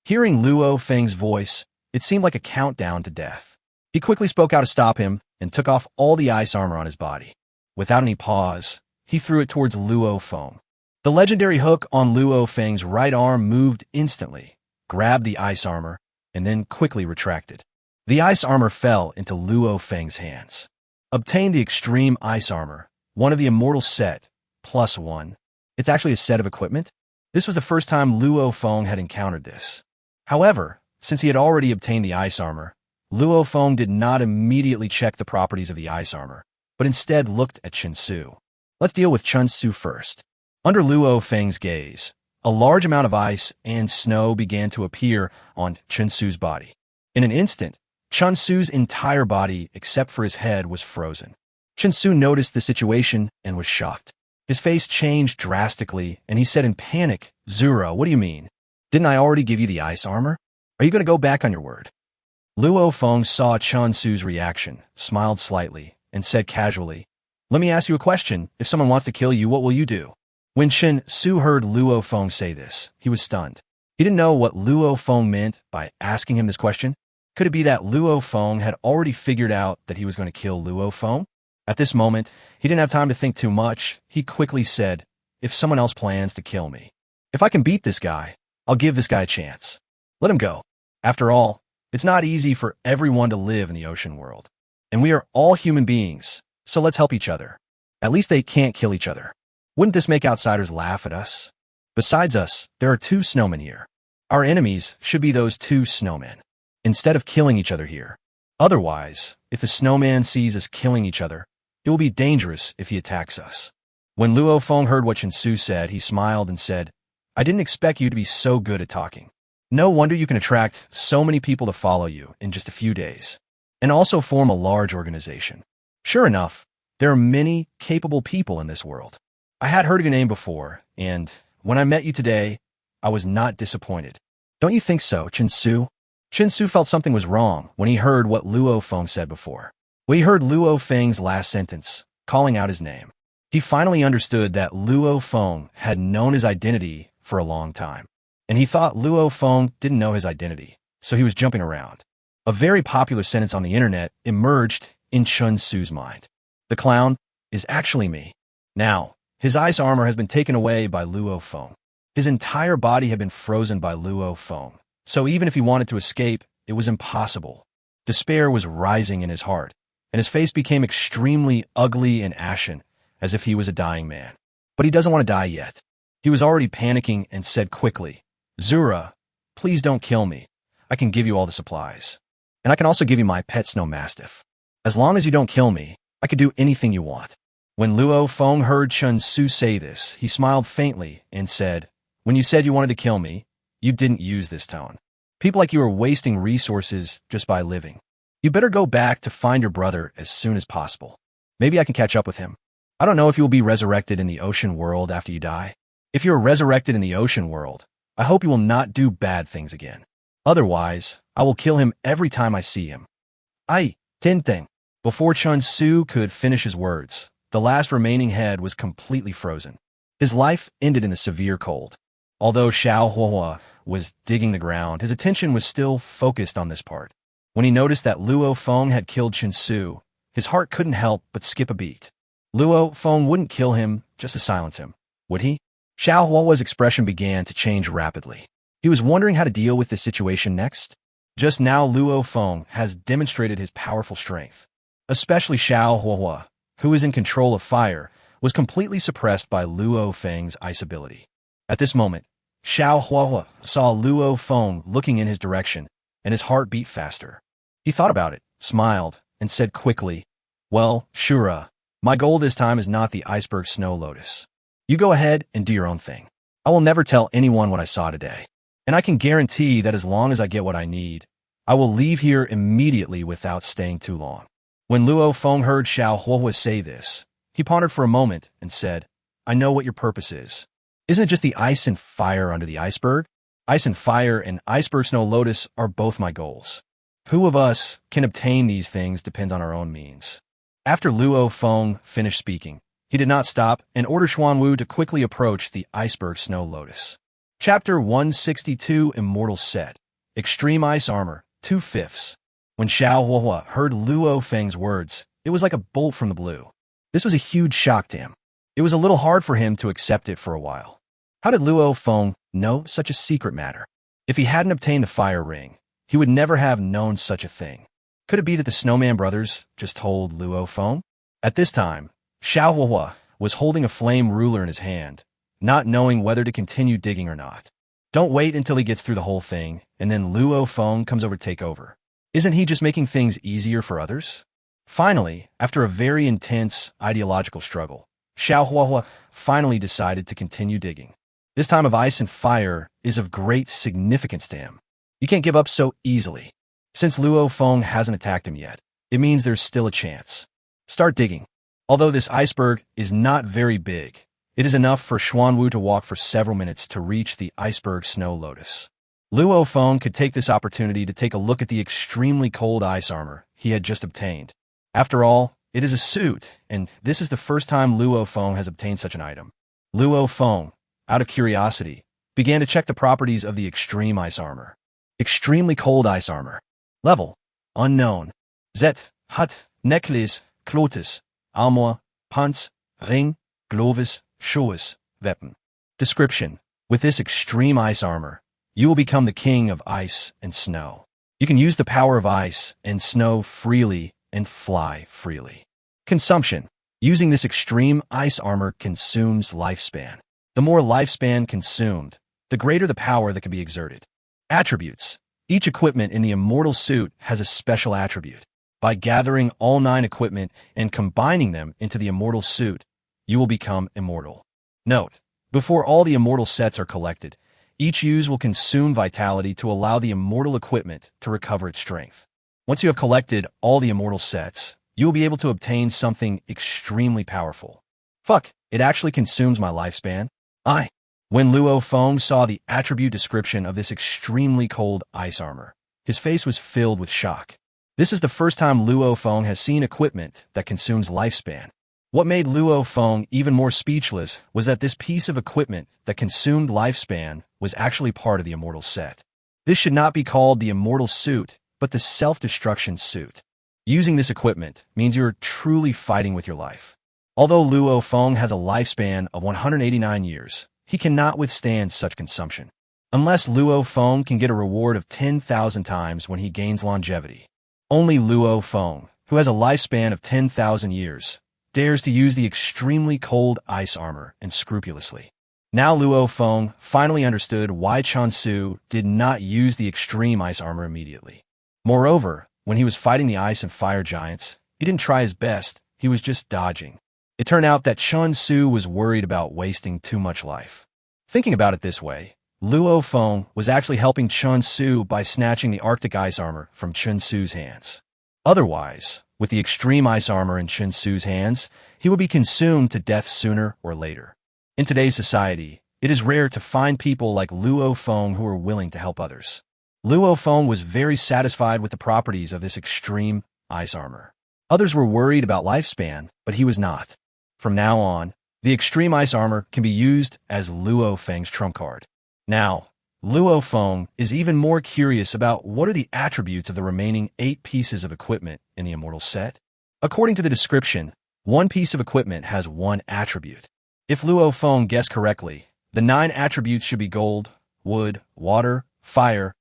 Hearing Luo Feng's voice, it seemed like a countdown to death. He quickly spoke out to stop him and took off all the ice armor on his body. Without any pause, he threw it towards Luo Feng. The legendary hook on Luo Feng's right arm moved instantly, grabbed the ice armor, and then quickly retracted. The ice armor fell into Luo Feng's hands. Obtain the Extreme Ice Armor, one of the Immortal Set, +1. It's actually a set of equipment. This was the first time Luo Feng had encountered this. However, since he had already obtained the ice armor, Luo Feng did not immediately check the properties of the ice armor, but instead looked at Chun Su. Let's deal with Chun Su first. Under Luo Feng's gaze, a large amount of ice and snow began to appear on Chun Su's body. In an instant, Chun Su's entire body, except for his head, was frozen. Chun Su noticed the situation and was shocked. His face changed drastically, and he said in panic, "Zuro, what do you mean? Didn't I already give you the ice armor? Are you going to go back on your word?" Luo Feng saw Chun Su's reaction, smiled slightly, and said casually, "Let me ask you a question. If someone wants to kill you, what will you do?" When Chun Su heard Luo Feng say this, he was stunned. He didn't know what Luo Feng meant by asking him this question. Could it be that Luo Feng had already figured out that he was going to kill Luo Feng? At this moment, he didn't have time to think too much. He quickly said, "If someone else plans to kill me, if I can beat this guy, I'll give this guy a chance. Let him go. After all, it's not easy for everyone to live in the ocean world. And we are all human beings, so let's help each other. At least they can't kill each other. Wouldn't this make outsiders laugh at us? Besides us, there are 2 snowmen here. Our enemies should be those 2 snowmen, instead of killing each other here. Otherwise, if the snowman sees us killing each other, it will be dangerous if he attacks us." When Luo Feng heard what Chun Su said, he smiled and said, "I didn't expect you to be so good at talking. No wonder you can attract so many people to follow you in just a few days, and also form a large organization. Sure enough, there are many capable people in this world. I had heard of your name before, and when I met you today, I was not disappointed. Don't you think so, Chun Su?" Chun Su felt something was wrong when he heard what Luo Feng said before. When he heard Luo Feng's last sentence, calling out his name. He finally understood that Luo Feng had known his identity for a long time, and he thought Luo Feng didn't know his identity, so he was jumping around. A very popular sentence on the internet emerged in Chun Su's mind. The clown is actually me. Now, his ice armor has been taken away by Luo Feng. His entire body had been frozen by Luo Feng, so even if he wanted to escape, it was impossible. Despair was rising in his heart, and his face became extremely ugly and ashen, as if he was a dying man. But he doesn't want to die yet. He was already panicking and said quickly, "Zura, please don't kill me. I can give you all the supplies. And I can also give you my pet snow mastiff. As long as you don't kill me, I could do anything you want." When Luo Feng heard Chun Su say this, he smiled faintly and said, "When you said you wanted to kill me, you didn't use this tone. People like you are wasting resources just by living. You better go back to find your brother as soon as possible. Maybe I can catch up with him. I don't know if you will be resurrected in the ocean world after you die. If you are resurrected in the ocean world, I hope you will not do bad things again. Otherwise, I will kill him every time I see him." Teng. Before Chun Su could finish his words, the last remaining head was completely frozen. His life ended in the severe cold. Although Xiao Huahua was digging the ground, his attention was still focused on this part. When he noticed that Luo Feng had killed Chun Su, his heart couldn't help but skip a beat. Luo Feng wouldn't kill him just to silence him, would he? Xiao Huahua's expression began to change rapidly. He was wondering how to deal with this situation next. Just now, Luo Feng has demonstrated his powerful strength. Especially Xiao Huahua, who is in control of fire, was completely suppressed by Luo Feng's ice ability. At this moment, Xiao Huahua saw Luo Feng looking in his direction, and his heart beat faster. He thought about it, smiled, and said quickly, "Well, Shura, my goal this time is not the iceberg snow lotus. You go ahead and do your own thing. I will never tell anyone what I saw today, and I can guarantee that as long as I get what I need, I will leave here immediately without staying too long." When Luo Feng heard Xiao Huahua say this, he pondered for a moment and said, "I know what your purpose is. Isn't it just the ice and fire under the iceberg? Ice and fire and iceberg snow lotus are both my goals. Who of us can obtain these things depends on our own means." After Luo Feng finished speaking, he did not stop and ordered Xuanwu to quickly approach the iceberg snow lotus. Chapter 162 Immortal Set. Extreme Ice Armor, 2/5. When Xiao Huahua heard Luo Feng's words, it was like a bolt from the blue. This was a huge shock to him. It was a little hard for him to accept it for a while. How did Luo Feng know such a secret matter? If he hadn't obtained the fire ring, he would never have known such a thing. Could it be that the Snowman brothers just told Luo Feng? At this time, Xiao Huahua was holding a flame ruler in his hand, not knowing whether to continue digging or not. Don't wait until he gets through the whole thing, and then Luo Feng comes over to take over. Isn't he just making things easier for others? Finally, after a very intense ideological struggle, Xiao Huahua finally decided to continue digging. This time of ice and fire is of great significance to him. You can't give up so easily. Since Luo Feng hasn't attacked him yet, it means there's still a chance. Start digging. Although this iceberg is not very big, it is enough for Xuanwu to walk for several minutes to reach the iceberg snow lotus. Luo Feng could take this opportunity to take a look at the extremely cold ice armor he had just obtained. After all, it is a suit, and this is the first time Luo Feng has obtained such an item. Luo Feng, out of curiosity, began to check the properties of the extreme ice armor. Extremely cold ice armor. Level: Unknown. Zet, Hut, Necklace, Klotis, Armor, Pants, Ring, Gloves, Shoes, Weapon. Description: With this extreme ice armor, you will become the king of ice and snow. You can use the power of ice and snow freely and fly freely. Consumption: Using this extreme ice armor consumes lifespan. The more lifespan consumed, the greater the power that can be exerted. Attributes: Each equipment in the immortal suit has a special attribute. By gathering all 9 equipment and combining them into the immortal suit, you will become immortal. Note: Before all the immortal sets are collected, each use will consume vitality to allow the immortal equipment to recover its strength. Once you have collected all the immortal sets, you will be able to obtain something extremely powerful. Fuck, it actually consumes my lifespan. When Luo Feng saw the attribute description of this extremely cold ice armor, his face was filled with shock. This is the first time Luo Feng has seen equipment that consumes lifespan. What made Luo Feng even more speechless was that this piece of equipment that consumed lifespan was actually part of the Immortal set. This should not be called the Immortal suit, but the self-destruction suit. Using this equipment means you're truly fighting with your life. Although Luo Feng has a lifespan of 189 years, he cannot withstand such consumption. Unless Luo Feng can get a reward of 10,000 times when he gains longevity. Only Luo Feng, who has a lifespan of 10,000 years, dares to use the extremely cold ice armor unscrupulously. Now Luo Feng finally understood why Chuan Tzu did not use the extreme ice armor immediately. Moreover, when he was fighting the ice and fire giants, he didn't try his best, he was just dodging. It turned out that Chuan Tzu was worried about wasting too much life. Thinking about it this way, Luo Feng was actually helping Chuan Tzu by snatching the Arctic ice armor from Chuan Tzu's hands. Otherwise, with the extreme ice armor in Chuan Tzu's hands, he would be consumed to death sooner or later. In today's society, it is rare to find people like Luo Feng who are willing to help others. Luo Feng was very satisfied with the properties of this extreme ice armor. Others were worried about lifespan, but he was not. From now on, the extreme ice armor can be used as Luo Feng's trump card. Now, Luo Feng is even more curious about what are the attributes of the remaining 8 pieces of equipment in the Immortal set. According to the description, one piece of equipment has one attribute. If Luo Feng guessed correctly, the 9 attributes should be gold, wood, water, fire,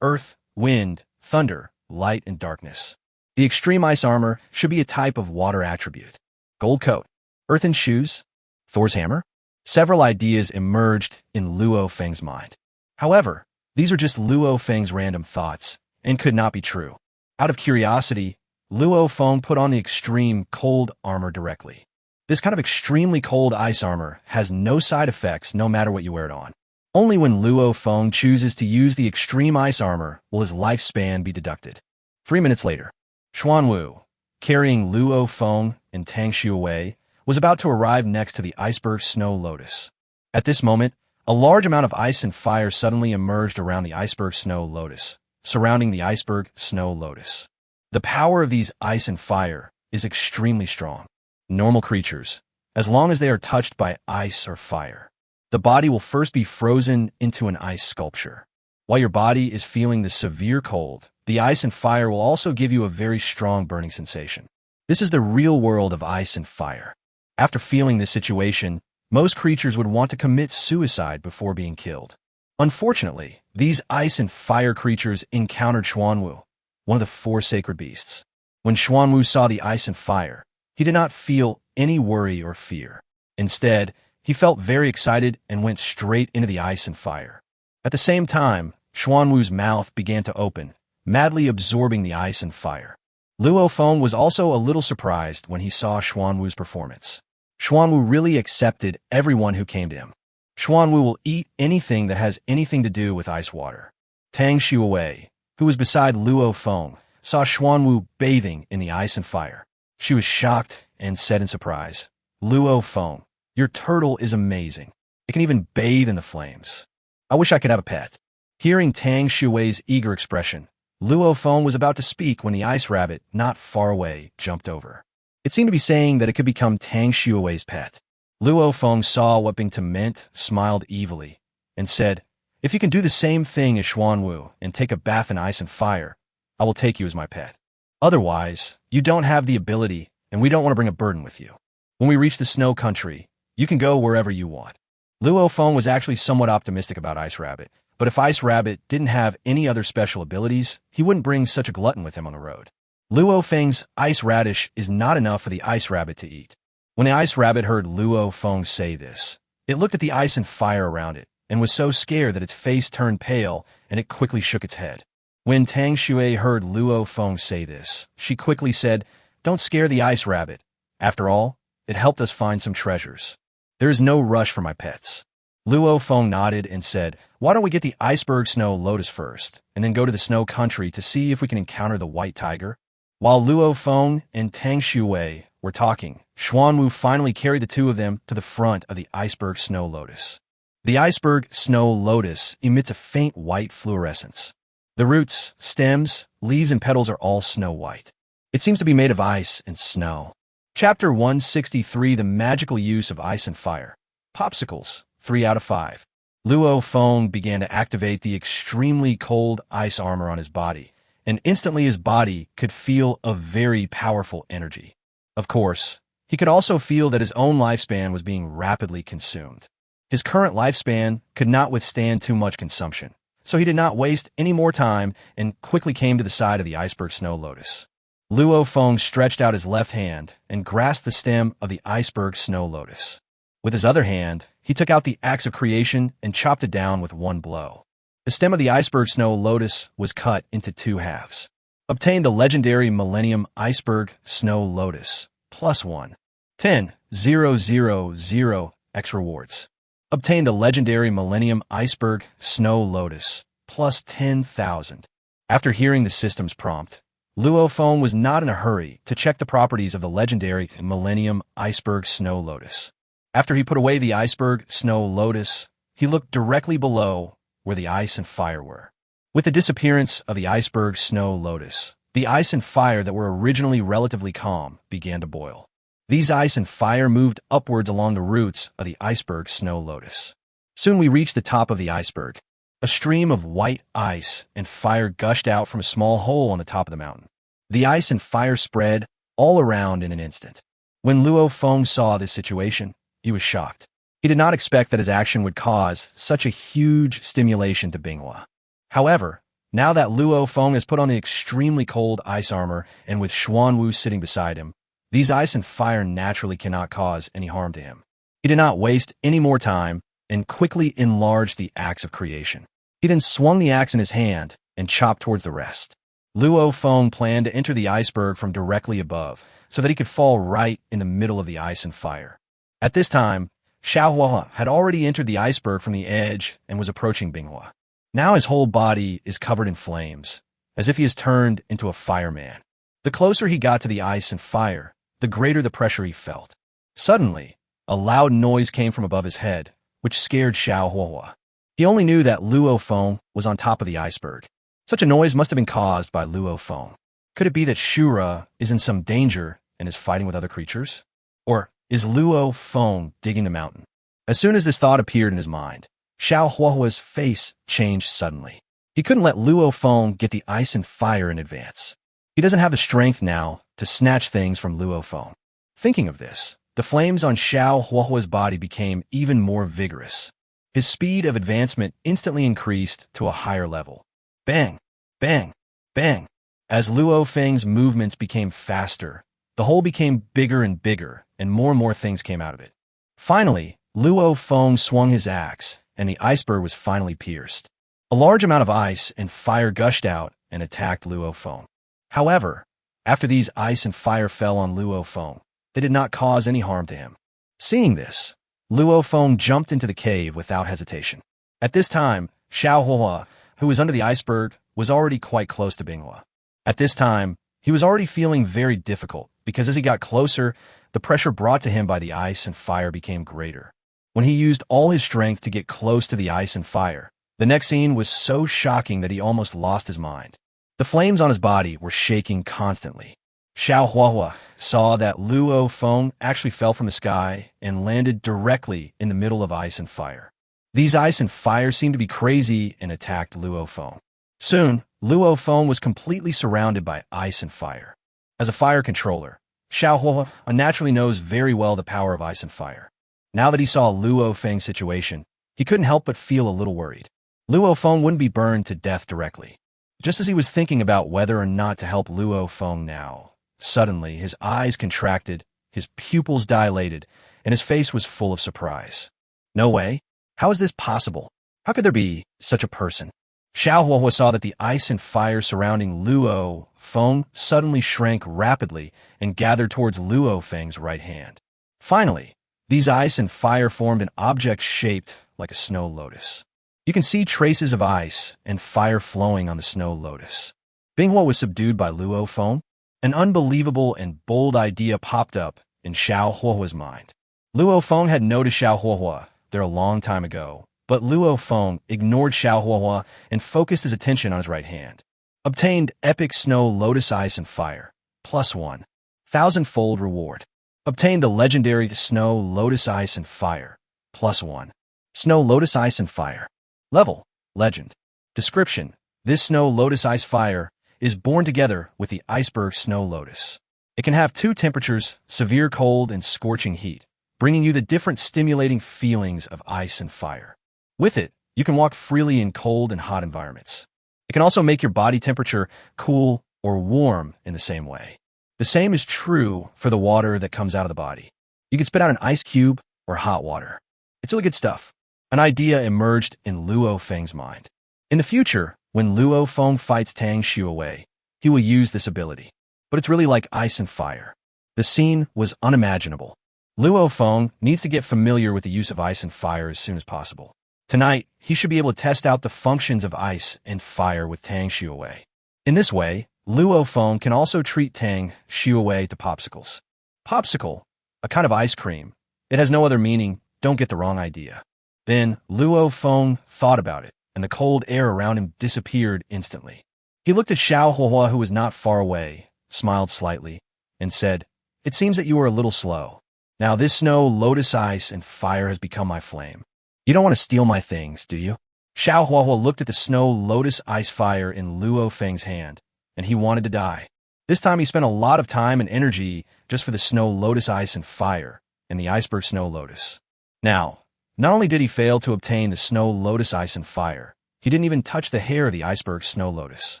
earth, wind, thunder, light, and darkness. The extreme ice armor should be a type of water attribute. Gold coat, earthen shoes, Thor's hammer. Several ideas emerged in Luo Feng's mind. However, these are just Luo Feng's random thoughts and could not be true. Out of curiosity, Luo Feng put on the extreme cold armor directly. This kind of extremely cold ice armor has no side effects no matter what you wear it on. Only when Luo Feng chooses to use the extreme ice armor will his lifespan be deducted. 3 minutes later, Xuanwu, carrying Luo Feng and Tang Shui, was about to arrive next to the iceberg snow lotus. At this moment, a large amount of ice and fire suddenly emerged around the iceberg snow lotus, surrounding the iceberg snow lotus. The power of these ice and fire is extremely strong. Normal creatures, as long as they are touched by ice or fire, the body will first be frozen into an ice sculpture. While your body is feeling the severe cold, the ice and fire will also give you a very strong burning sensation. This is the real world of ice and fire. After feeling this situation, most creatures would want to commit suicide before being killed. Unfortunately, these ice and fire creatures encountered Xuanwu, one of the 4 sacred beasts. When Xuanwu saw the ice and fire, he did not feel any worry or fear. Instead, he felt very excited and went straight into the ice and fire. At the same time, Xuanwu's mouth began to open, madly absorbing the ice and fire. Luo Feng was also a little surprised when he saw Xuanwu's performance. Xuanwu really accepted everyone who came to him. Xuanwu will eat anything that has anything to do with ice water. Tang Shui, who was beside Luo Feng, saw Xuanwu bathing in the ice and fire. She was shocked and said in surprise, "Luo Feng, your turtle is amazing. It can even bathe in the flames. I wish I could have a pet." Hearing Tang Shui's eager expression, Luo Feng was about to speak when the ice rabbit, not far away, jumped over. It seemed to be saying that it could become Tang Shui's pet. Luo Feng saw what Bingta meant, smiled evilly, and said, "If you can do the same thing as Xuanwu and take a bath in ice and fire, I will take you as my pet. Otherwise, you don't have the ability, and we don't want to bring a burden with you. When we reach the snow country, you can go wherever you want." Luo Feng was actually somewhat optimistic about Ice Rabbit, but if Ice Rabbit didn't have any other special abilities, he wouldn't bring such a glutton with him on the road. Luo Feng's ice radish is not enough for the Ice Rabbit to eat. When the Ice Rabbit heard Luo Feng say this, it looked at the ice and fire around it, and was so scared that its face turned pale, and it quickly shook its head. When Tang Shui heard Luo Feng say this, she quickly said, "Don't scare the Ice Rabbit. After all, it helped us find some treasures. There is no rush for my pets." Luo Feng nodded and said, "Why don't we get the iceberg snow lotus first, and then go to the snow country to see if we can encounter the white tiger?" While Luo Feng and Tang Shui were talking, Xuanwu finally carried the two of them to the front of the iceberg snow lotus. The iceberg snow lotus emits a faint white fluorescence. The roots, stems, leaves, and petals are all snow white. It seems to be made of ice and snow. Chapter 163 The Magical Use of Ice and Fire. Popsicles, 3 out of 5. Luo Feng began to activate the extremely cold ice armor on his body, and instantly his body could feel a very powerful energy. Of course, he could also feel that his own lifespan was being rapidly consumed. His current lifespan could not withstand too much consumption, so he did not waste any more time and quickly came to the side of the iceberg snow lotus. Luo Feng stretched out his left hand and grasped the stem of the iceberg snow lotus. With his other hand, he took out the axe of creation and chopped it down with one blow. The stem of the iceberg snow lotus was cut into 2 halves. Obtained the legendary Millennium Iceberg Snow Lotus, +1. 10,000 X rewards. Obtained the legendary Millennium Iceberg Snow Lotus, +10,000. After hearing the system's prompt, Luo Feng was not in a hurry to check the properties of the legendary Millennium Iceberg Snow Lotus. After he put away the Iceberg Snow Lotus, he looked directly below where the ice and fire were. With the disappearance of the Iceberg Snow Lotus, the ice and fire that were originally relatively calm began to boil. These ice and fire moved upwards along the roots of the Iceberg Snow Lotus. Soon we reached the top of the iceberg. A stream of white ice and fire gushed out from a small hole on the top of the mountain. The ice and fire spread all around in an instant. When Luo Feng saw this situation, he was shocked. He did not expect that his action would cause such a huge stimulation to manhwa. However, now that Luo Feng has put on the extremely cold ice armor and with Xuanwu sitting beside him, these ice and fire naturally cannot cause any harm to him. He did not waste any more time and quickly enlarged the axe of creation. He then swung the axe in his hand and chopped towards the rest. Luo Feng planned to enter the iceberg from directly above so that he could fall right in the middle of the ice and fire. At this time, Xiaohua had already entered the iceberg from the edge and was approaching Binghua. Now his whole body is covered in flames, as if he has turned into a fireman. The closer he got to the ice and fire, the greater the pressure he felt. Suddenly, a loud noise came from above his head, which scared Xiaohua. He only knew that Luo Feng was on top of the iceberg. Such a noise must have been caused by Luo Feng. Could it be that Shura is in some danger and is fighting with other creatures? Or is Luo Feng digging the mountain? As soon as this thought appeared in his mind, Xiaohua's face changed suddenly. He couldn't let Luo Feng get the ice and fire in advance. He doesn't have the strength now to snatch things from Luo Feng. Thinking of this, the flames on Xiaohua's body became even more vigorous. His speed of advancement instantly increased to a higher level. Bang! Bang! Bang! As Luo Feng's movements became faster, the hole became bigger and bigger, and more things came out of it. Finally, Luo Feng swung his axe, and the iceberg was finally pierced. A large amount of ice and fire gushed out and attacked Luo Feng. However, after these ice and fire fell on Luo Feng, they did not cause any harm to him. Seeing this, Luo Feng jumped into the cave without hesitation. At this time, Xiaohua, who was under the iceberg, was already quite close to Binghua. At this time, he was already feeling very difficult because as he got closer, the pressure brought to him by the ice and fire became greater. When he used all his strength to get close to the ice and fire, the next scene was so shocking that he almost lost his mind. The flames on his body were shaking constantly. Xiaohua saw that Luo Feng actually fell from the sky and landed directly in the middle of ice and fire. These ice and fire seemed to be crazy and attacked Luo Feng. Soon, Luo Feng was completely surrounded by ice and fire. As a fire controller, Xiaohua naturally knows very well the power of ice and fire. Now that he saw Luo Feng's situation, he couldn't help but feel a little worried. Luo Feng wouldn't be burned to death directly. Just as he was thinking about whether or not to help Luo Feng now, suddenly his eyes contracted, his pupils dilated, and his face was full of surprise. No way. How is this possible? How could there be such a person? Xiaohua saw that the ice and fire surrounding Luo Feng suddenly shrank rapidly and gathered towards Luo Feng's right hand. Finally, these ice and fire formed an object shaped like a snow lotus. You can see traces of ice and fire flowing on the snow lotus. Binghua was subdued by Luo Feng. An unbelievable and bold idea popped up in Xiaohua's mind. Luo Feng had noticed Xiaohua there a long time ago, but Luo Feng ignored Xiaohua and focused his attention on his right hand. Obtained Epic Snow Lotus Ice and Fire, +1. Thousandfold Reward. Obtain the legendary Snow, Lotus Ice, and Fire. +1. Snow, Lotus Ice, and Fire. Level. Legend. Description. This Snow, Lotus Ice, Fire is born together with the iceberg Snow Lotus. It can have two temperatures, severe cold and scorching heat, bringing you the different stimulating feelings of ice and fire. With it, you can walk freely in cold and hot environments. It can also make your body temperature cool or warm in the same way. The same is true for the water that comes out of the body. You can spit out an ice cube or hot water. It's really good stuff. An idea emerged in Luo Feng's mind. In the future, when Luo Feng fights Tang Shui, he will use this ability. But it's really like ice and fire. The scene was unimaginable. Luo Feng needs to get familiar with the use of ice and fire as soon as possible. Tonight, he should be able to test out the functions of ice and fire with Tang Shui. In this way, Luo Feng can also treat Tang Shui to popsicles. Popsicle, a kind of ice cream. It has no other meaning, don't get the wrong idea. Then Luo Feng thought about it, and the cold air around him disappeared instantly. He looked at Xiao Huahua, who was not far away, smiled slightly, and said, "It seems that you are a little slow. Now this Snow, Lotus Ice, and Fire has become my flame. You don't want to steal my things, do you?" Xiao Huahua looked at the Snow, Lotus, Ice, Fire in Luo Feng's hand, and he wanted to die. This time he spent a lot of time and energy just for the Snow, Lotus, Ice, and Fire, and the iceberg Snow Lotus. Now, not only did he fail to obtain the Snow, Lotus, Ice, and Fire, he didn't even touch the hair of the iceberg Snow Lotus.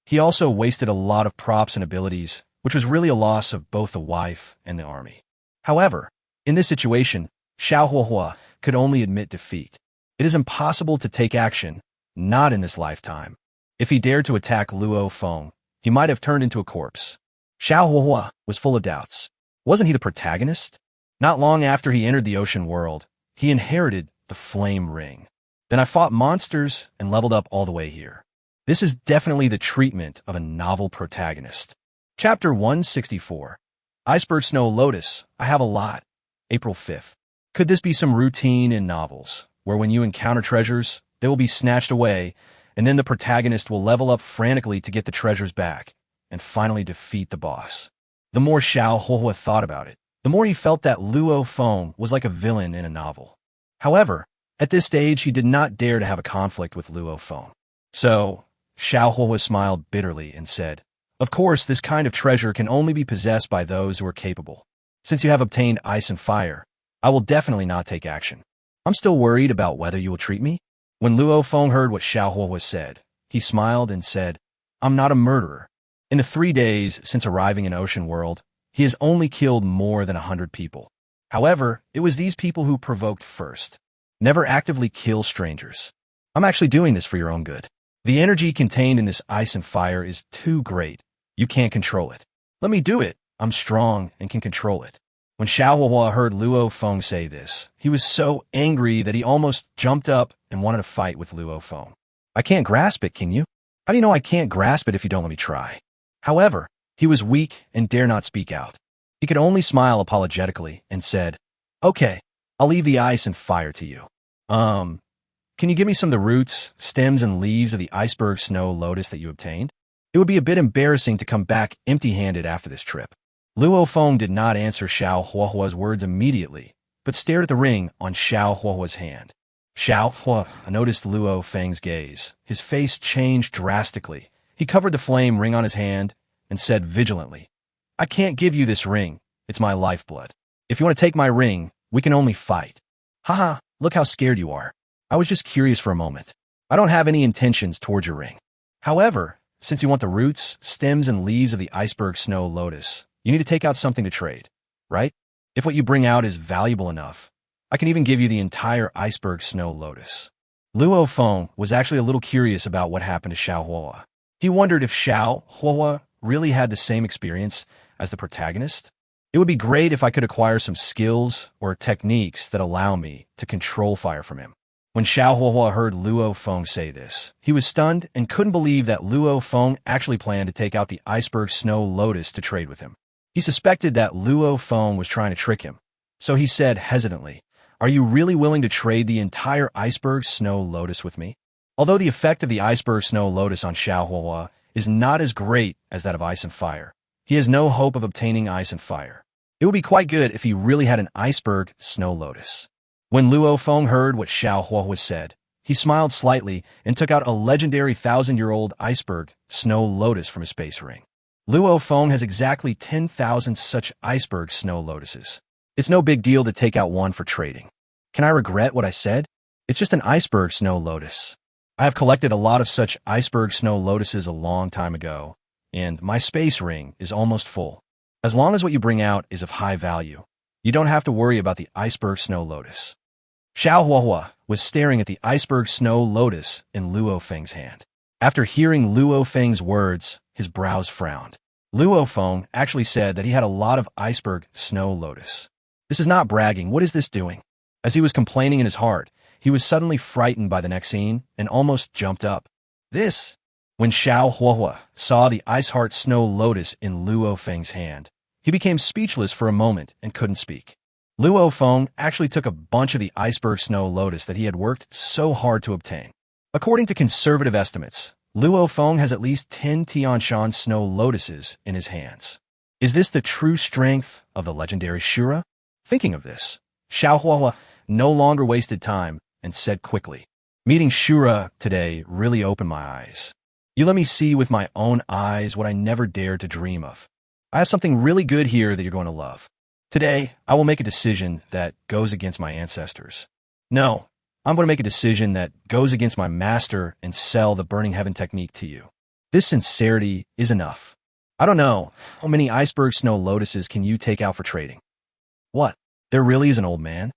He also wasted a lot of props and abilities, which was really a loss of both the wife and the army. However, in this situation, Xiao Huahua could only admit defeat. It is impossible to take action, not in this lifetime. If he dared to attack Luo Feng, he might have turned into a corpse. Xiao Huahua was full of doubts. Wasn't he the protagonist? Not long after he entered the ocean world, he inherited the flame ring. Then I fought monsters and leveled up all the way here. This is definitely the treatment of a novel protagonist. Chapter 164. Iceberg Snow Lotus. I have a lot. April 5th. Could this be some routine in novels, where when you encounter treasures, they will be snatched away, and then the protagonist will level up frantically to get the treasures back, and finally defeat the boss? The more Xiao Huahua thought about it, the more he felt that Luo Feng was like a villain in a novel. However, at this stage, he did not dare to have a conflict with Luo Feng. So, Xiao Huahua smiled bitterly and said, "Of course, this kind of treasure can only be possessed by those who are capable. Since you have obtained ice and fire, I will definitely not take action. I'm still worried about whether you will treat me." When Luo Feng heard what Xiao Huahua said, he smiled and said, "I'm not a murderer. In the 3 days since arriving in Ocean World, he has only killed more than 100 people. However, it was these people who provoked first. Never actively kill strangers. I'm actually doing this for your own good. The energy contained in this ice and fire is too great. You can't control it. Let me do it. I'm strong and can control it." When Xiao Huahua heard Luo Feng say this, he was so angry that he almost jumped up and wanted to fight with Luo Feng. "I can't grasp it, can you? How do you know I can't grasp it if you don't let me try?" However, he was weak and dare not speak out. He could only smile apologetically and said, "Okay, I'll leave the ice and fire to you. Can you give me some of the roots, stems, and leaves of the iceberg Snow Lotus that you obtained? It would be a bit embarrassing to come back empty-handed after this trip." Luo Feng did not answer Xiao Huahua's words immediately, but stared at the ring on Xiao Huahua's hand. Xiao Hua noticed Luo Feng's gaze. His face changed drastically. He covered the flame ring on his hand and said vigilantly, "I can't give you this ring. It's my lifeblood. If you want to take my ring, we can only fight." "Haha, look how scared you are. I was just curious for a moment. I don't have any intentions towards your ring. However, since you want the roots, stems, and leaves of the iceberg Snow Lotus, you need to take out something to trade, right? If what you bring out is valuable enough, I can even give you the entire iceberg Snow Lotus." Luo Feng was actually a little curious about what happened to Xiao Huahua. He wondered if Xiao Huahua really had the same experience as the protagonist. It would be great if I could acquire some skills or techniques that allow me to control fire from him. When Xiao Huahua heard Luo Feng say this, he was stunned and couldn't believe that Luo Feng actually planned to take out the iceberg Snow Lotus to trade with him. He suspected that Luo Feng was trying to trick him, so he said hesitantly, "Are you really willing to trade the entire iceberg Snow Lotus with me?" Although the effect of the iceberg Snow Lotus on Xiao Huahua is not as great as that of ice and fire, he has no hope of obtaining ice and fire. It would be quite good if he really had an iceberg snow lotus. When Luo Feng heard what Xiao Hua was said, he smiled slightly and took out a legendary 1,000-year-old iceberg snow lotus from his space ring. Luo Feng has exactly 10,000 such iceberg snow lotuses. It's no big deal to take out one for trading. Can I regret what I said? It's just an iceberg snow lotus. I have collected a lot of such iceberg snow lotuses a long time ago, and my space ring is almost full. As long as what you bring out is of high value, you don't have to worry about the iceberg snow lotus. Xiao Huahua was staring at the iceberg snow lotus in Luo Feng's hand. After hearing Luo Feng's words, his brows frowned. Luo Feng actually said that he had a lot of iceberg snow lotus. This is not bragging. What is this doing? As he was complaining in his heart, he was suddenly frightened by the next scene and almost jumped up. This! When Xiao Huahua saw the ice heart snow lotus in Luo Feng's hand, he became speechless for a moment and couldn't speak. Luo Feng actually took a bunch of the iceberg snow lotus that he had worked so hard to obtain. According to conservative estimates, Luo Feng has at least 10 Tianshan snow lotuses in his hands. Is this the true strength of the legendary Shura? Thinking of this, Xiao Huahua no longer wasted time and said quickly, "Meeting Shura today really opened my eyes. You let me see with my own eyes what I never dared to dream of. I have something really good here that you're going to love. Today, I will make a decision that goes against my ancestors. No, I'm going to make a decision that goes against my master and sell the Burning Heaven technique to you. This sincerity is enough. I don't know, how many iceberg snow lotuses can you take out for trading?" What? There really is an old man?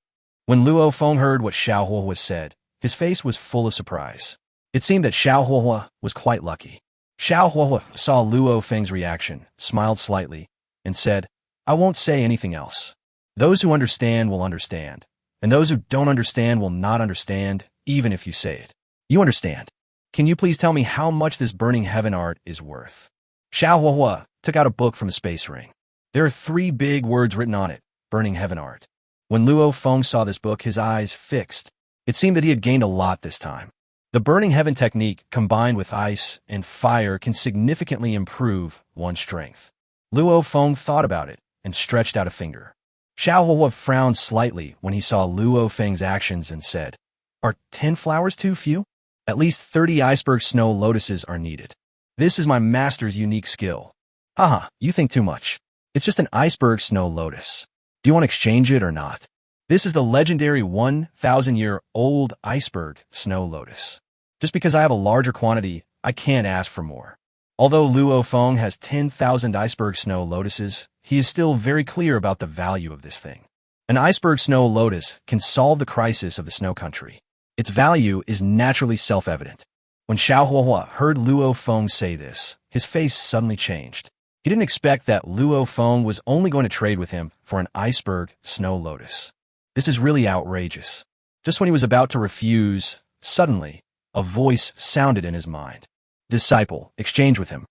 When Luo Feng heard what Xiao Huahua said, his face was full of surprise. It seemed that Xiao Huahua was quite lucky. Xiao Huahua saw Luo Feng's reaction, smiled slightly, and said, "I won't say anything else. Those who understand will understand, and those who don't understand will not understand, even if you say it. You understand. Can you please tell me how much this Burning Heaven art is worth?" Xiao Huahua took out a book from a space ring. There are 3 big words written on it, Burning Heaven art. When Luo Feng saw this book, his eyes fixed. It seemed that he had gained a lot this time. The Burning Heaven technique combined with ice and fire can significantly improve one's strength. Luo Feng thought about it and stretched out a finger. Xiao Huahua frowned slightly when he saw Luo Feng's actions and said, "Are 10 flowers too few? At least 30 iceberg snow lotuses are needed. This is my master's unique skill." "Haha, you think too much. It's just an iceberg snow lotus. Do you want to exchange it or not? This is the legendary 1,000-year-old iceberg snow lotus. Just because I have a larger quantity, I can't ask for more." Although Luo Feng has 10,000 iceberg snow lotuses, he is still very clear about the value of this thing. An iceberg snow lotus can solve the crisis of the snow country. Its value is naturally self-evident. When Xiao Huahua heard Luo Feng say this, his face suddenly changed. He didn't expect that Luo Feng was only going to trade with him for an iceberg snow lotus. This is really outrageous. Just when he was about to refuse, suddenly, a voice sounded in his mind. "Disciple, exchange with him."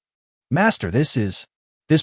"Master, this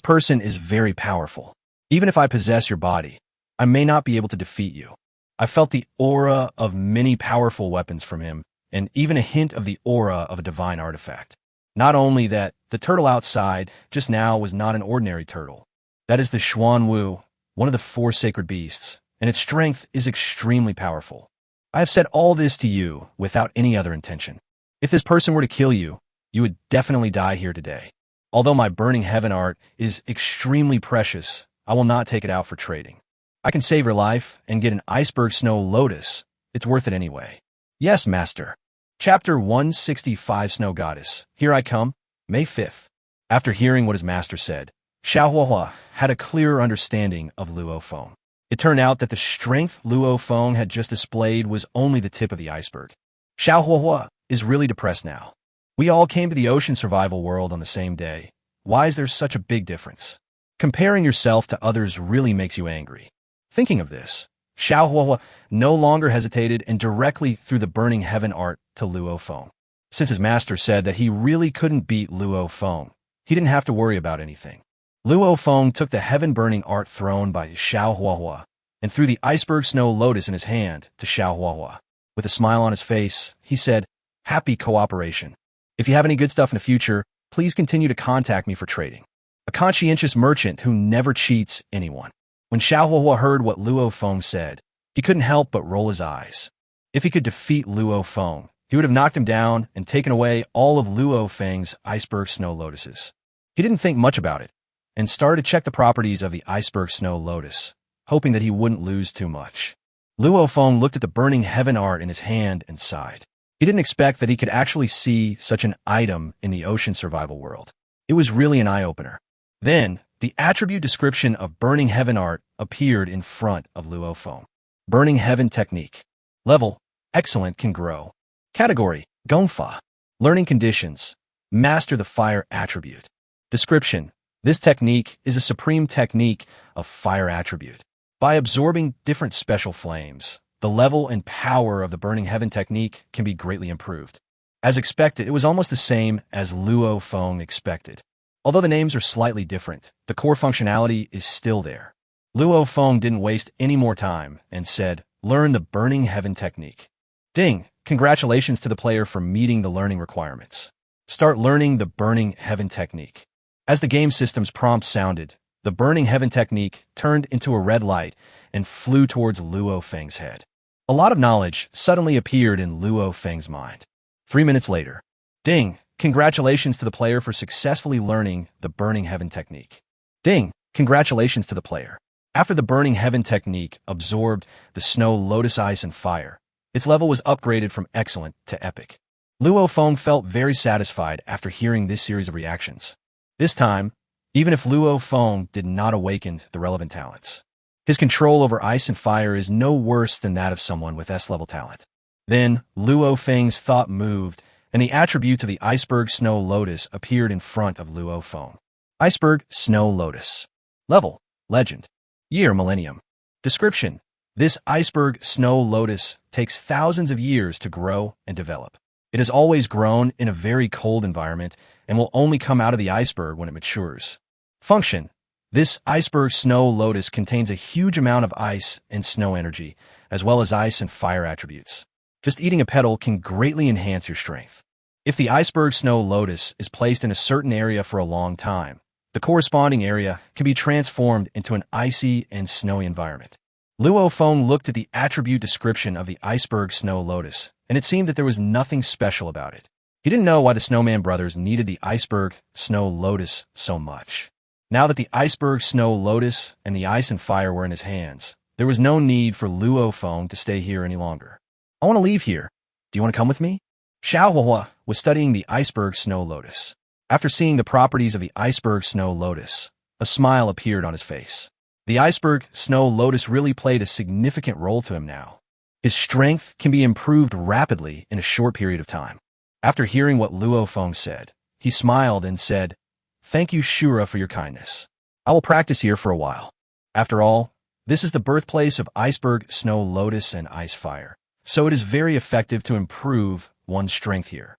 person is very powerful. Even if I possess your body, I may not be able to defeat you." I felt the aura of many powerful weapons from him, and even a hint of the aura of a divine artifact. Not only that, the turtle outside just now was not an ordinary turtle. That is the Xuan Wu, one of the 4 sacred beasts, and its strength is extremely powerful. I have said all this to you without any other intention. If this person were to kill you, you would definitely die here today. Although my Burning Heaven art is extremely precious, I will not take it out for trading. I can save your life and get an iceberg snow lotus. It's worth it anyway. "Yes, master." Chapter 165, Snow Goddess. Here I come, May 5th. After hearing what his master said, Xiao Huahua had a clearer understanding of Luo Feng. It turned out that the strength Luo Feng had just displayed was only the tip of the iceberg. Xiao Huahua is really depressed now. We all came to the ocean survival world on the same day. Why is there such a big difference? Comparing yourself to others really makes you angry. Thinking of this, Xiao Huahua no longer hesitated and directly threw the Burning Heaven art to Luo Feng. Since his master said that he really couldn't beat Luo Feng, he didn't have to worry about anything. Luo Feng took the heaven-burning art thrown by Xiao Huahua and threw the iceberg snow lotus in his hand to Xiao Huahua. With a smile on his face, he said, "Happy cooperation. If you have any good stuff in the future, please continue to contact me for trading. A conscientious merchant who never cheats anyone." When Xiao Huohuo heard what Luo Feng said, he couldn't help but roll his eyes. If he could defeat Luo Feng, he would have knocked him down and taken away all of Luo Feng's iceberg snow lotuses. He didn't think much about it, and started to check the properties of the iceberg snow lotus, hoping that he wouldn't lose too much. Luo Feng looked at the burning heaven art in his hand and sighed. He didn't expect that he could actually see such an item in the ocean survival world. It was really an eye-opener. Then, the attribute description of burning heaven art appeared in front of Luo Feng. Burning heaven technique. Level, excellent, can grow. Category, Gongfa. Learning conditions, master the fire attribute. Description, this technique is a supreme technique of fire attribute. By absorbing different special flames, the level and power of the burning heaven technique can be greatly improved. As expected, it was almost the same as Luo Feng expected. Although the names are slightly different, the core functionality is still there. Luo Feng didn't waste any more time and said, learn the burning heaven technique. Ding, congratulations to the player for meeting the learning requirements. Start learning the burning heaven technique. As the game system's prompt sounded, the burning heaven technique turned into a red light and flew towards Luo Feng's head. A lot of knowledge suddenly appeared in Luo Feng's mind. 3 minutes later, ding, congratulations to the player for successfully learning the burning heaven technique. Ding, congratulations to the player. After the burning heaven technique absorbed the snow, lotus, ice, and fire, its level was upgraded from excellent to epic. Luo Feng felt very satisfied after hearing this series of reactions. This time, even if Luo Feng did not awaken the relevant talents, his control over ice and fire is no worse than that of someone with S-level talent. Then, Luo Feng's thought moved, and the attribute to the iceberg snow lotus appeared in front of Luo Feng. Iceberg snow lotus. Level, legend. Year, millennium. Description, this iceberg snow lotus takes thousands of years to grow and develop. It has always grown in a very cold environment and will only come out of the iceberg when it matures. Function, this iceberg snow lotus contains a huge amount of ice and snow energy, as well as ice and fire attributes. Just eating a petal can greatly enhance your strength. If the iceberg snow lotus is placed in a certain area for a long time, the corresponding area can be transformed into an icy and snowy environment. Luo Feng looked at the attribute description of the iceberg snow lotus, and it seemed that there was nothing special about it. He didn't know why the Snowman brothers needed the iceberg snow lotus so much. Now that the iceberg snow lotus and the ice and fire were in his hands, there was no need for Luo Feng to stay here any longer. I want to leave here. Do you want to come with me? Xiao Huohuo was studying the iceberg snow lotus. After seeing the properties of the iceberg snow lotus, a smile appeared on his face. The iceberg snow lotus really played a significant role to him now. His strength can be improved rapidly in a short period of time. After hearing what Luo Feng said, he smiled and said, thank you, Shura, for your kindness. I will practice here for a while. After all, this is the birthplace of iceberg snow lotus and ice fire, so it is very effective to improve one's strength here.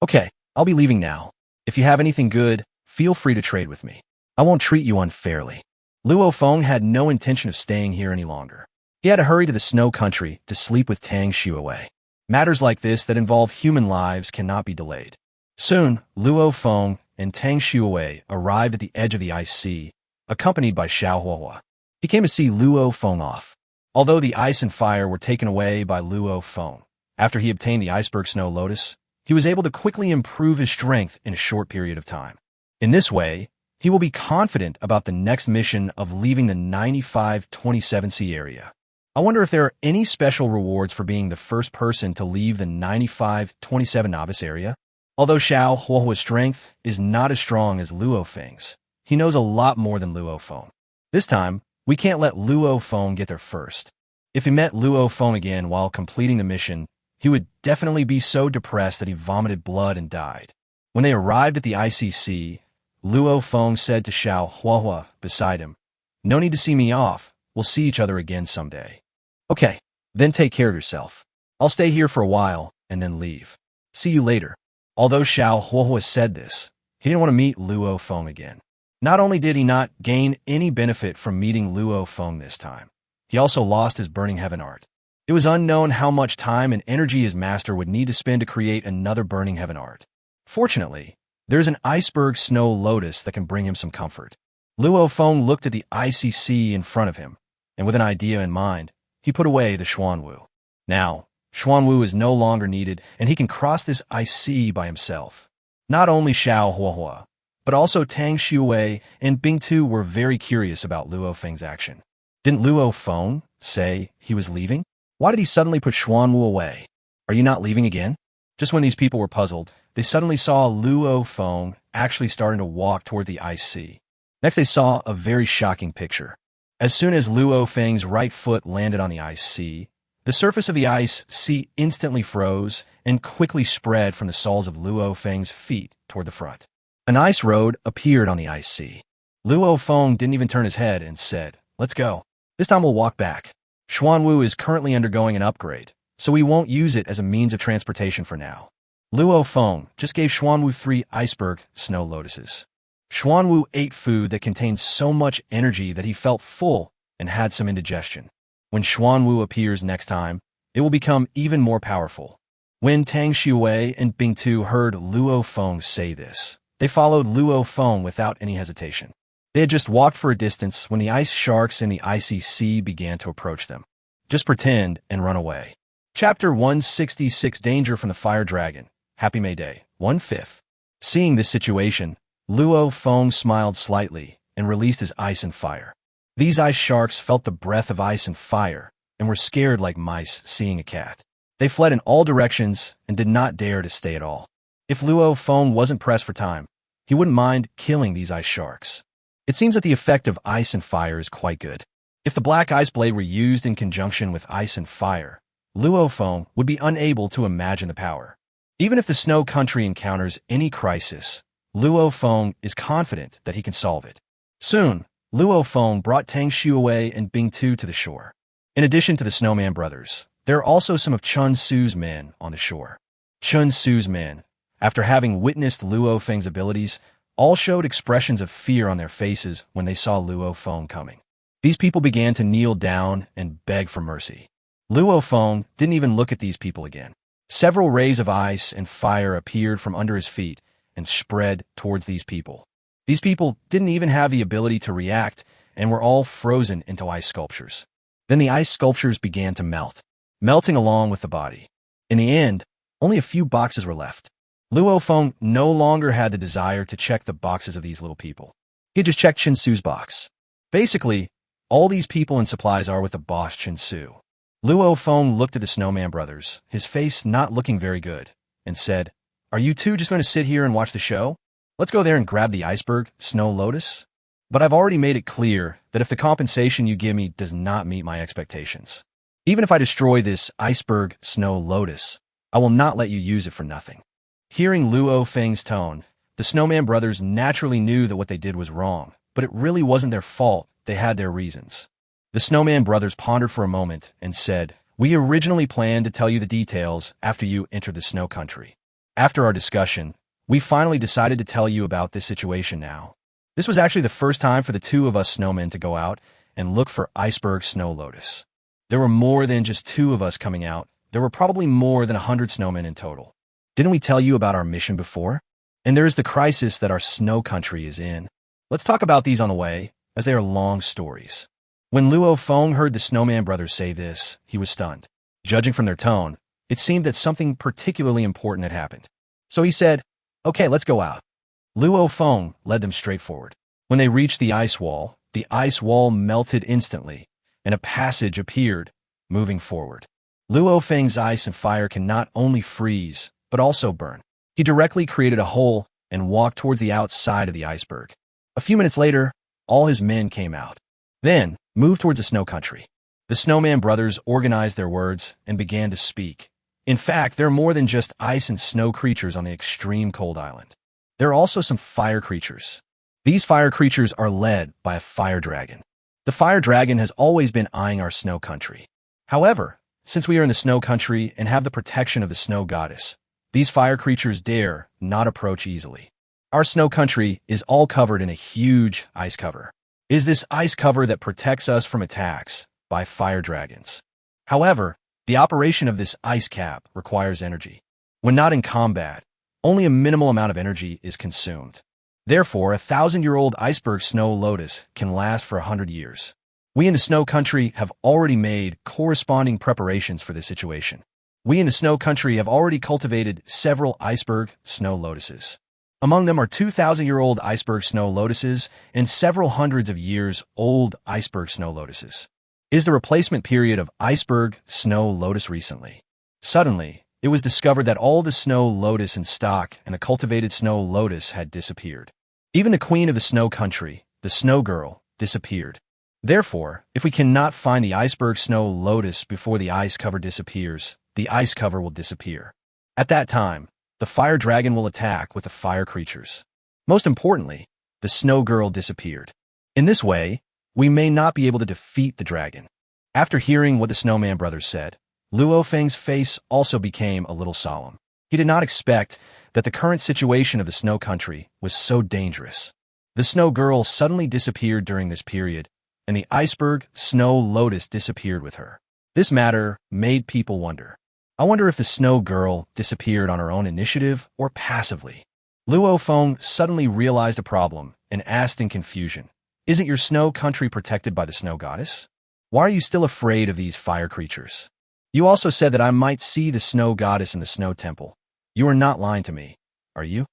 Okay, I'll be leaving now. If you have anything good, feel free to trade with me. I won't treat you unfairly. Luo Feng had no intention of staying here any longer. He had to hurry to the snow country to sleep with Tang Shui. Matters like this that involve human lives cannot be delayed. Soon, Luo Feng and Tang Shui arrived at the edge of the ice sea, accompanied by Xiao Huohuo. He came to see Luo Feng off. Although the ice and fire were taken away by Luo Feng, after he obtained the iceberg snow lotus, he was able to quickly improve his strength in a short period of time. In this way, he will be confident about the next mission of leaving the 9527C area. I wonder if there are any special rewards for being the first person to leave the 9527 novice area. Although Xiao Huohuo's strength is not as strong as Luo Feng's, he knows a lot more than Luo Feng. This time, we can't let Luo Feng get there first. If he met Luo Feng again while completing the mission, he would definitely be so depressed that he vomited blood and died. When they arrived at the ICC, Luo Feng said to Xiao Huohuo beside him, no need to see me off. We'll see each other again someday. Okay, then take care of yourself. I'll stay here for a while and then leave. See you later. Although Xiao Huohuo said this, he didn't want to meet Luo Feng again. Not only did he not gain any benefit from meeting Luo Feng this time, he also lost his burning heaven art. It was unknown how much time and energy his master would need to spend to create another burning heaven art. Fortunately, there's an iceberg snow lotus that can bring him some comfort. Luo Feng looked at the icy sea in front of him, and with an idea in mind, he put away the Xuanwu. Now, Xuanwu is no longer needed, and he can cross this ice sea by himself. Not only Xiao Huahua, but also Tang Shui and Bing Tu were very curious about Luo Feng's action. Didn't Luo Feng say he was leaving? Why did he suddenly put Xuanwu away? Are you not leaving again? Just when these people were puzzled, they suddenly saw Luo Feng actually starting to walk toward the ice sea. Next, they saw a very shocking picture. As soon as Luo Feng's right foot landed on the ice sea, the surface of the ice sea instantly froze and quickly spread from the soles of Luo Feng's feet toward the front. An ice road appeared on the ice sea. Luo Feng didn't even turn his head and said, "Let's go. This time we'll walk back. Xuanwu is currently undergoing an upgrade, so we won't use it as a means of transportation for now." Luo Feng just gave Xuanwu 3 iceberg snow lotuses. Xuanwu ate food that contained so much energy that he felt full and had some indigestion. When Xuanwu appears next time, it will become even more powerful. When Tang Shui and Bing Tu heard Luo Feng say this, they followed Luo Feng without any hesitation. They had just walked for a distance when the ice sharks in the icy sea began to approach them. Just pretend and run away. Chapter 166, Danger from the Fire Dragon. Happy May Day, 1/5. Seeing this situation, Luo Feng smiled slightly and released his ice and fire. These ice sharks felt the breath of ice and fire and were scared like mice seeing a cat. They fled in all directions and did not dare to stay at all. If Luo Feng wasn't pressed for time, he wouldn't mind killing these ice sharks. It seems that the effect of ice and fire is quite good. If the black ice blade were used in conjunction with ice and fire, Luo Feng would be unable to imagine the power. Even if the snow country encounters any crisis, Luo Feng is confident that he can solve it. Soon, Luo Feng brought Tang Shui and Bing Tu to the shore. In addition to the Snowman brothers, there are also some of Chun Su's men on the shore. Chun Su's men, after having witnessed Luo Feng's abilities, all showed expressions of fear on their faces when they saw Luo Feng coming. These people began to kneel down and beg for mercy. Luo Feng didn't even look at these people again. Several rays of ice and fire appeared from under his feet and spread towards these people. These people didn't even have the ability to react and were all frozen into ice sculptures. Then the ice sculptures began to melt, melting along with the body. In the end, only a few boxes were left. Luo Feng no longer had the desire to check the boxes of these little people. He had just checked Chun Su's box. Basically, all these people and supplies are with the boss Chun Su. Luo Feng looked at the Snowman brothers, his face not looking very good, and said, "Are you two just going to sit here and watch the show? Let's go there and grab the iceberg snow lotus. But I've already made it clear that if the compensation you give me does not meet my expectations, even if I destroy this iceberg snow lotus, I will not let you use it for nothing." Hearing Luo Feng's tone, the Snowman brothers naturally knew that what they did was wrong, but it really wasn't their fault. They had their reasons. The Snowman brothers pondered for a moment and said, "We originally planned to tell you the details after you entered the snow country. After our discussion, we finally decided to tell you about this situation now. This was actually the first time for the two of us snowmen to go out and look for iceberg snow lotus. There were more than just 2 of us coming out. There were probably more than 100 snowmen in total. Didn't we tell you about our mission before? And there is the crisis that our snow country is in. Let's talk about these on the way, as they are long stories." When Luo Feng heard the Snowman brothers say this, he was stunned. Judging from their tone, it seemed that something particularly important had happened. So he said, "Okay, let's go out." Luo Feng led them straight forward. When they reached the ice wall melted instantly, and a passage appeared, moving forward. Luo Feng's ice and fire can not only freeze, but also burn. He directly created a hole and walked towards the outside of the iceberg. A few minutes later, all his men came out. Then, moved towards the snow country. The Snowman brothers organized their words and began to speak. In fact, there are more than just ice and snow creatures on the extreme cold island. There are also some fire creatures. These fire creatures are led by a fire dragon. The fire dragon has always been eyeing our snow country. However, since we are in the snow country and have the protection of the snow goddess, these fire creatures dare not approach easily. Our snow country is all covered in a huge ice cover. It is this ice cover that protects us from attacks by fire dragons. However, the operation of this ice cap requires energy. When not in combat, only a minimal amount of energy is consumed. Therefore, a 1,000-year-old iceberg snow lotus can last for 100 years. We in the snow country have already made corresponding preparations for this situation. We in the snow country have already cultivated several iceberg snow lotuses. Among them are 2,000-year-old iceberg snow lotuses and several hundreds of years old iceberg snow lotuses. Is the replacement period of iceberg snow lotus recently? Suddenly, it was discovered that all the snow lotus in stock and the cultivated snow lotus had disappeared. Even the queen of the snow country, the snow girl, disappeared. Therefore, if we cannot find the iceberg snow lotus before the ice cover disappears, the ice cover will disappear. At that time, the fire dragon will attack with the fire creatures. Most importantly, the snow girl disappeared. In this way, we may not be able to defeat the dragon. After hearing what the Snowman brothers said, Luo Feng's face also became a little solemn. He did not expect that the current situation of the snow country was so dangerous. The snow girl suddenly disappeared during this period, and the iceberg snow lotus disappeared with her. This matter made people wonder. I wonder if the snow girl disappeared on her own initiative or passively. Luo Feng suddenly realized a problem and asked in confusion, "Isn't your snow country protected by the snow goddess? Why are you still afraid of these fire creatures? You also said that I might see the snow goddess in the snow temple. You are not lying to me, are you?"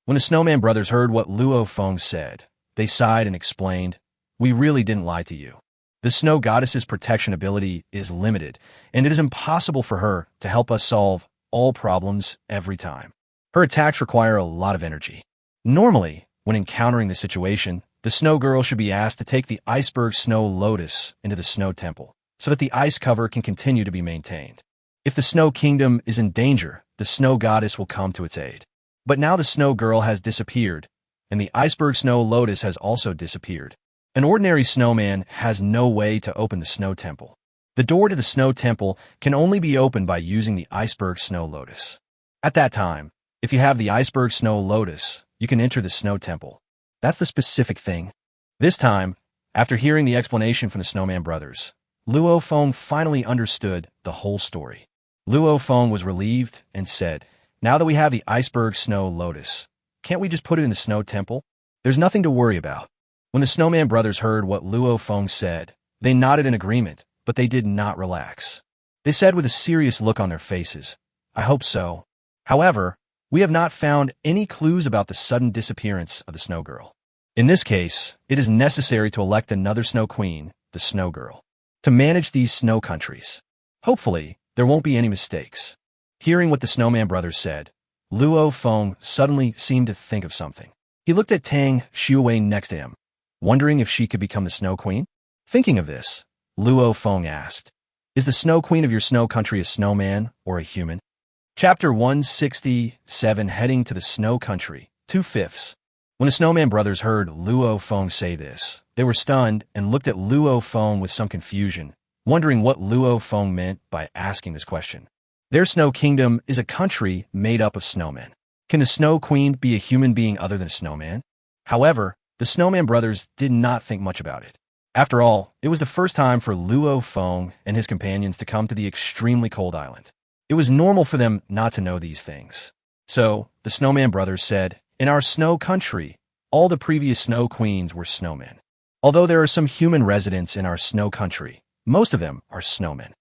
When the Snowman brothers heard what Luo Feng said, they sighed and explained, "We really didn't lie to you. The snow goddess's protection ability is limited, and it is impossible for her to help us solve all problems every time. Her attacks require a lot of energy. Normally, when encountering the situation, the snow girl should be asked to take the iceberg snow lotus into the snow temple, so that the ice cover can continue to be maintained. If the snow kingdom is in danger, the snow goddess will come to its aid. But now the snow girl has disappeared, and the iceberg snow lotus has also disappeared. An ordinary snowman has no way to open the snow temple. The door to the snow temple can only be opened by using the iceberg snow lotus. At that time, if you have the iceberg snow lotus, you can enter the snow temple. That's the specific thing." This time, after hearing the explanation from the Snowman brothers, Luo Feng finally understood the whole story. Luo Feng was relieved and said, "Now that we have the iceberg snow lotus, can't we just put it in the snow temple? There's nothing to worry about." When the Snowman brothers heard what Luo Feng said, they nodded in agreement, but they did not relax. They said with a serious look on their faces, "I hope so. However, we have not found any clues about the sudden disappearance of the snow girl. In this case, it is necessary to elect another snow queen, the snow girl, to manage these snow countries. Hopefully, there won't be any mistakes." Hearing what the Snowman brothers said, Luo Feng suddenly seemed to think of something. He looked at Tang Shui next to him, wondering if she could become the snow queen. Thinking of this, Luo Feng asked, "Is the snow queen of your snow country a snowman or a human?" Chapter 167, Heading to the Snow Country, 2/5. When the Snowman brothers heard Luo Feng say this, they were stunned and looked at Luo Feng with some confusion, wondering what Luo Feng meant by asking this question. Their snow kingdom is a country made up of snowmen. Can the snow queen be a human being other than a snowman? However, the Snowman brothers did not think much about it. After all, it was the first time for Luo Feng and his companions to come to the extremely cold island. It was normal for them not to know these things. So, the Snowman brothers said, "In our snow country, all the previous snow queens were snowmen. Although there are some human residents in our snow country, most of them are snowmen."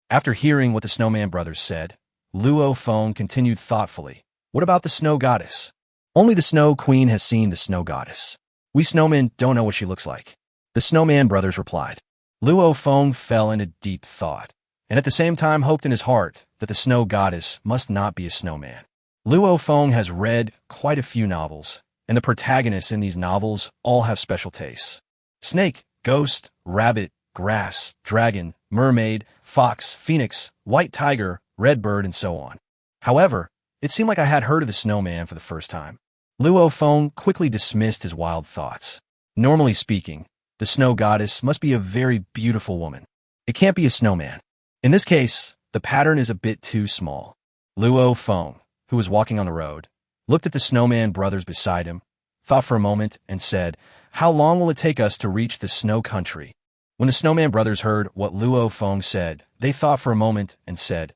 After hearing what the Snowman brothers said, Luo Feng continued thoughtfully, "What about the snow goddess? Only the snow queen has seen the snow goddess. We snowmen don't know what she looks like." The Snowman brothers replied. Luo Feng fell into deep thought, and at the same time hoped in his heart that the snow goddess must not be a snowman. Luo Feng has read quite a few novels, and the protagonists in these novels all have special tastes. Snake, ghost, rabbit, grass, dragon, mermaid, fox, phoenix, white tiger, red bird, and so on. However, it seemed like I had heard of the snowman for the first time. Luo Feng quickly dismissed his wild thoughts. Normally speaking, the snow goddess must be a very beautiful woman. It can't be a snowman. In this case, the pattern is a bit too small. Luo Feng, who was walking on the road, looked at the Snowman brothers beside him, thought for a moment, and said, "How long will it take us to reach the snow country?" When the Snowman brothers heard what Luo Feng said, they thought for a moment and said,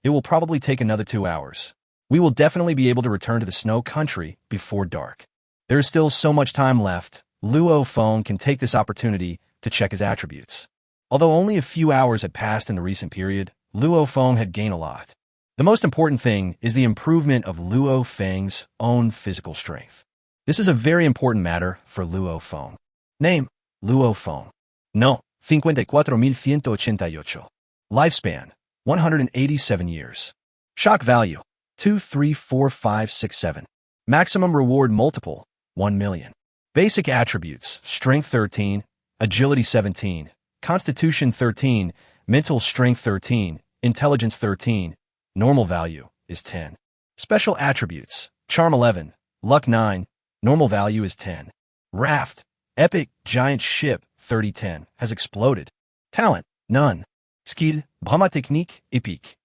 "It will probably take another 2 hours. We will definitely be able to return to the snow country before dark." There is still so much time left. Luo Feng can take this opportunity to check his attributes. Although only a few hours had passed in the recent period, Luo Feng had gained a lot. The most important thing is the improvement of Luo Feng's own physical strength. This is a very important matter for Luo Feng. Name: Luo Feng. No, 54,188. Lifespan: 187 years. Shock value: 2, 3, 4, 5, 6, 7. Maximum reward multiple: 1 million. Basic attributes: Strength 13, Agility 17, Constitution 13, Mental Strength 13, Intelligence 13. Normal value is 10. Special attributes: Charm 11, Luck 9. Normal value is 10. Raft, Epic Giant Ship 3010 has exploded. Talent: none. Skill: Brahma Technique Epique.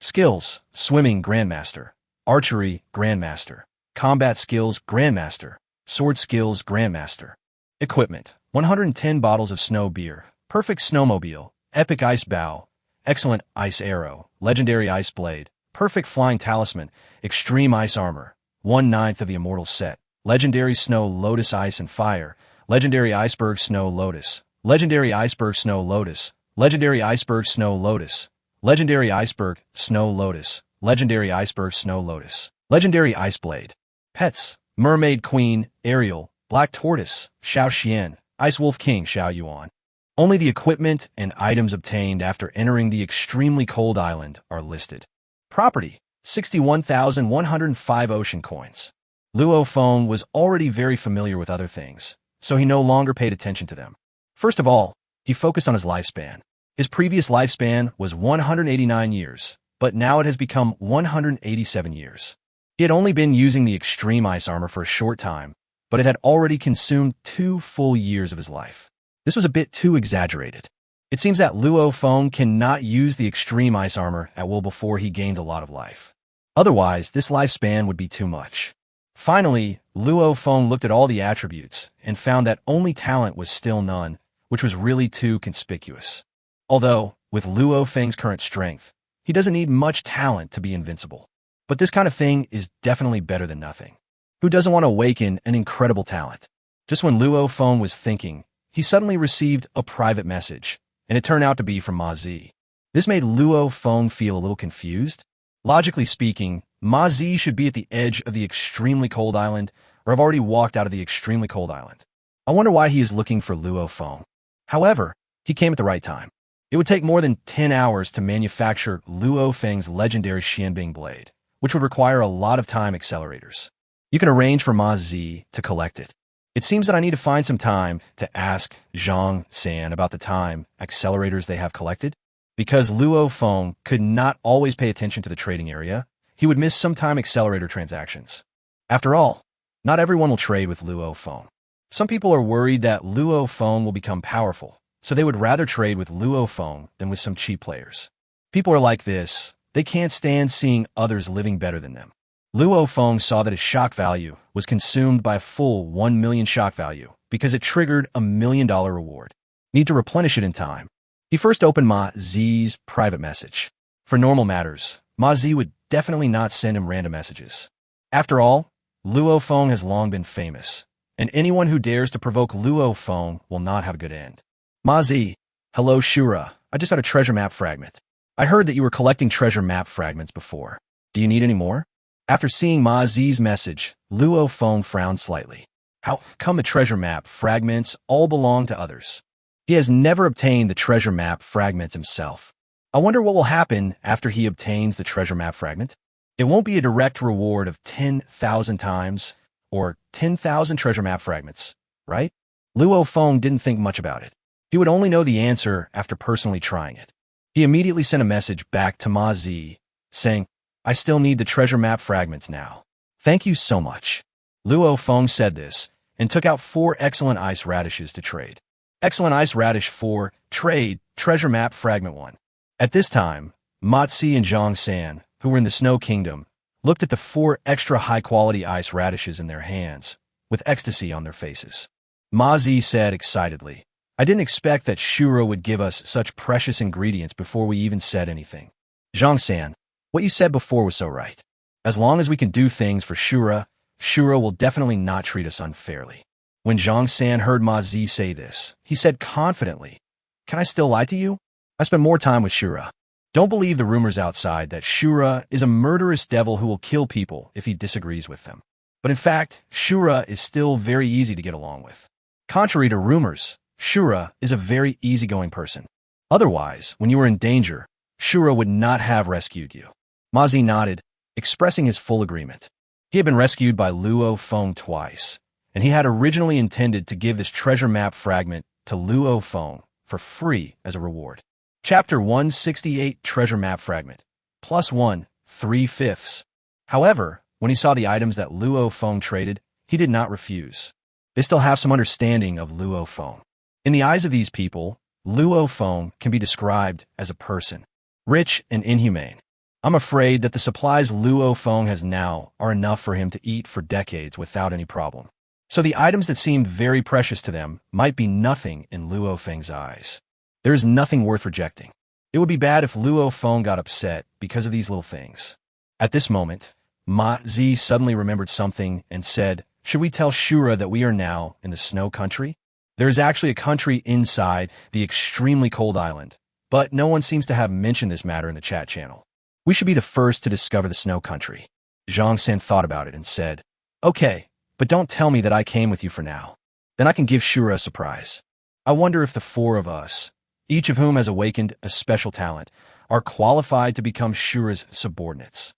Skills: Swimming Grandmaster, Archery Grandmaster, Combat Skills Grandmaster, Sword Skills Grandmaster. Equipment: 110 bottles of snow beer, Perfect Snowmobile, Epic Ice Bow, Excellent Ice Arrow, Legendary Ice Blade, Perfect Flying Talisman, Extreme Ice Armor, 1/9 of the Immortal Set, Legendary Snow Lotus Ice and Fire, Legendary Iceberg Snow Lotus, Legendary Iceberg Snow Lotus, Legendary Iceberg Snow Lotus, Legendary Iceberg Snow Lotus, Legendary Iceberg Snow Lotus, Legendary Ice Blade. Pets: Mermaid Queen, Ariel, Black Tortoise, Xiao Xian, Ice Wolf King, Xiao Yuan. Only the equipment and items obtained after entering the extremely cold island are listed. Property: 61,105 ocean coins. Luo Feng was already very familiar with other things, so he no longer paid attention to them. First of all, he focused on his lifespan. His previous lifespan was 189 years, but now it has become 187 years. He had only been using the extreme ice armor for a short time, but it had already consumed 2 full years of his life. This was a bit too exaggerated. It seems that Luo Feng cannot use the extreme ice armor at will before he gained a lot of life. Otherwise, this lifespan would be too much. Finally, Luo Feng looked at all the attributes and found that only talent was still none, which was really too conspicuous. Although, with Luo Feng's current strength, he doesn't need much talent to be invincible. But this kind of thing is definitely better than nothing. Who doesn't want to awaken an incredible talent? Just when Luo Feng was thinking, he suddenly received a private message, and it turned out to be from Ma Zi. This made Luo Feng feel a little confused. Logically speaking, Ma Zi should be at the edge of the extremely cold island, or have already walked out of the extremely cold island. I wonder why he is looking for Luo Feng. However, he came at the right time. It would take more than 10 hours to manufacture Luo Feng's legendary Xianbing blade, which would require a lot of time accelerators. You can arrange for Ma Zi to collect it. It seems that I need to find some time to ask Zhang San about the time accelerators they have collected. Because Luo Feng could not always pay attention to the trading area, he would miss some time accelerator transactions. After all, not everyone will trade with Luo Feng. Some people are worried that Luo Feng will become powerful, so they would rather trade with Luo Feng than with some cheap players. People are like this. They can't stand seeing others living better than them. Luo Feng saw that his shock value was consumed by a full 1 million shock value because it triggered a $1 million reward. Need to replenish it in time. He first opened Ma Zi's private message. For normal matters, Ma Zi would definitely not send him random messages. After all, Luo Feng has long been famous, and anyone who dares to provoke Luo Feng will not have a good end. Ma Zi: hello Shura, I just got a treasure map fragment. I heard that you were collecting treasure map fragments before. Do you need any more? After seeing Ma Zi's message, Luo Feng frowned slightly. How come the treasure map fragments all belong to others? He has never obtained the treasure map fragments himself. I wonder what will happen after he obtains the treasure map fragment. It won't be a direct reward of 10,000 times or 10,000 treasure map fragments, right? Luo Feng didn't think much about it. He would only know the answer after personally trying it. He immediately sent a message back to Ma Zi, saying, I still need the treasure map fragments now. Thank you so much. Luo Feng said this and took out 4 excellent ice radishes to trade. Excellent ice radish 4, trade, treasure map fragment 1. At this time, Ma Zi and Zhang San, who were in the Snow Kingdom, looked at the 4 extra high-quality ice radishes in their hands, with ecstasy on their faces. Ma Zi said excitedly, I didn't expect that Shura would give us such precious ingredients before we even said anything. Zhang San, what you said before was so right. As long as we can do things for Shura, Shura will definitely not treat us unfairly. When Zhang San heard Ma Zi say this, he said confidently, "Can I still lie to you? I spend more time with Shura. Don't believe the rumors outside that Shura is a murderous devil who will kill people if he disagrees with them. But in fact, Shura is still very easy to get along with. Contrary to rumors, Shura is a very easygoing person. Otherwise, when you were in danger, Shura would not have rescued you." Ma Zi nodded, expressing his full agreement. He had been rescued by Luo Feng twice, and he had originally intended to give this treasure map fragment to Luo Feng for free as a reward. Chapter 168 Treasure Map Fragment. +1, 3/5. However, when he saw the items that Luo Feng traded, he did not refuse. They still have some understanding of Luo Feng. In the eyes of these people, Luo Feng can be described as a person, rich and inhumane. I'm afraid that the supplies Luo Feng has now are enough for him to eat for decades without any problem. So the items that seemed very precious to them might be nothing in Luo Feng's eyes. There is nothing worth rejecting. It would be bad if Luo Feng got upset because of these little things. At this moment, Ma Zi suddenly remembered something and said, "Should we tell Shura that we are now in the snow country? There is actually a country inside the extremely cold island, but no one seems to have mentioned this matter in the chat channel. We should be the first to discover the snow country." Zhang San thought about it and said, "Okay, but don't tell me that I came with you for now. Then I can give Shura a surprise. I wonder if the four of us, each of whom has awakened a special talent, are qualified to become Shura's subordinates."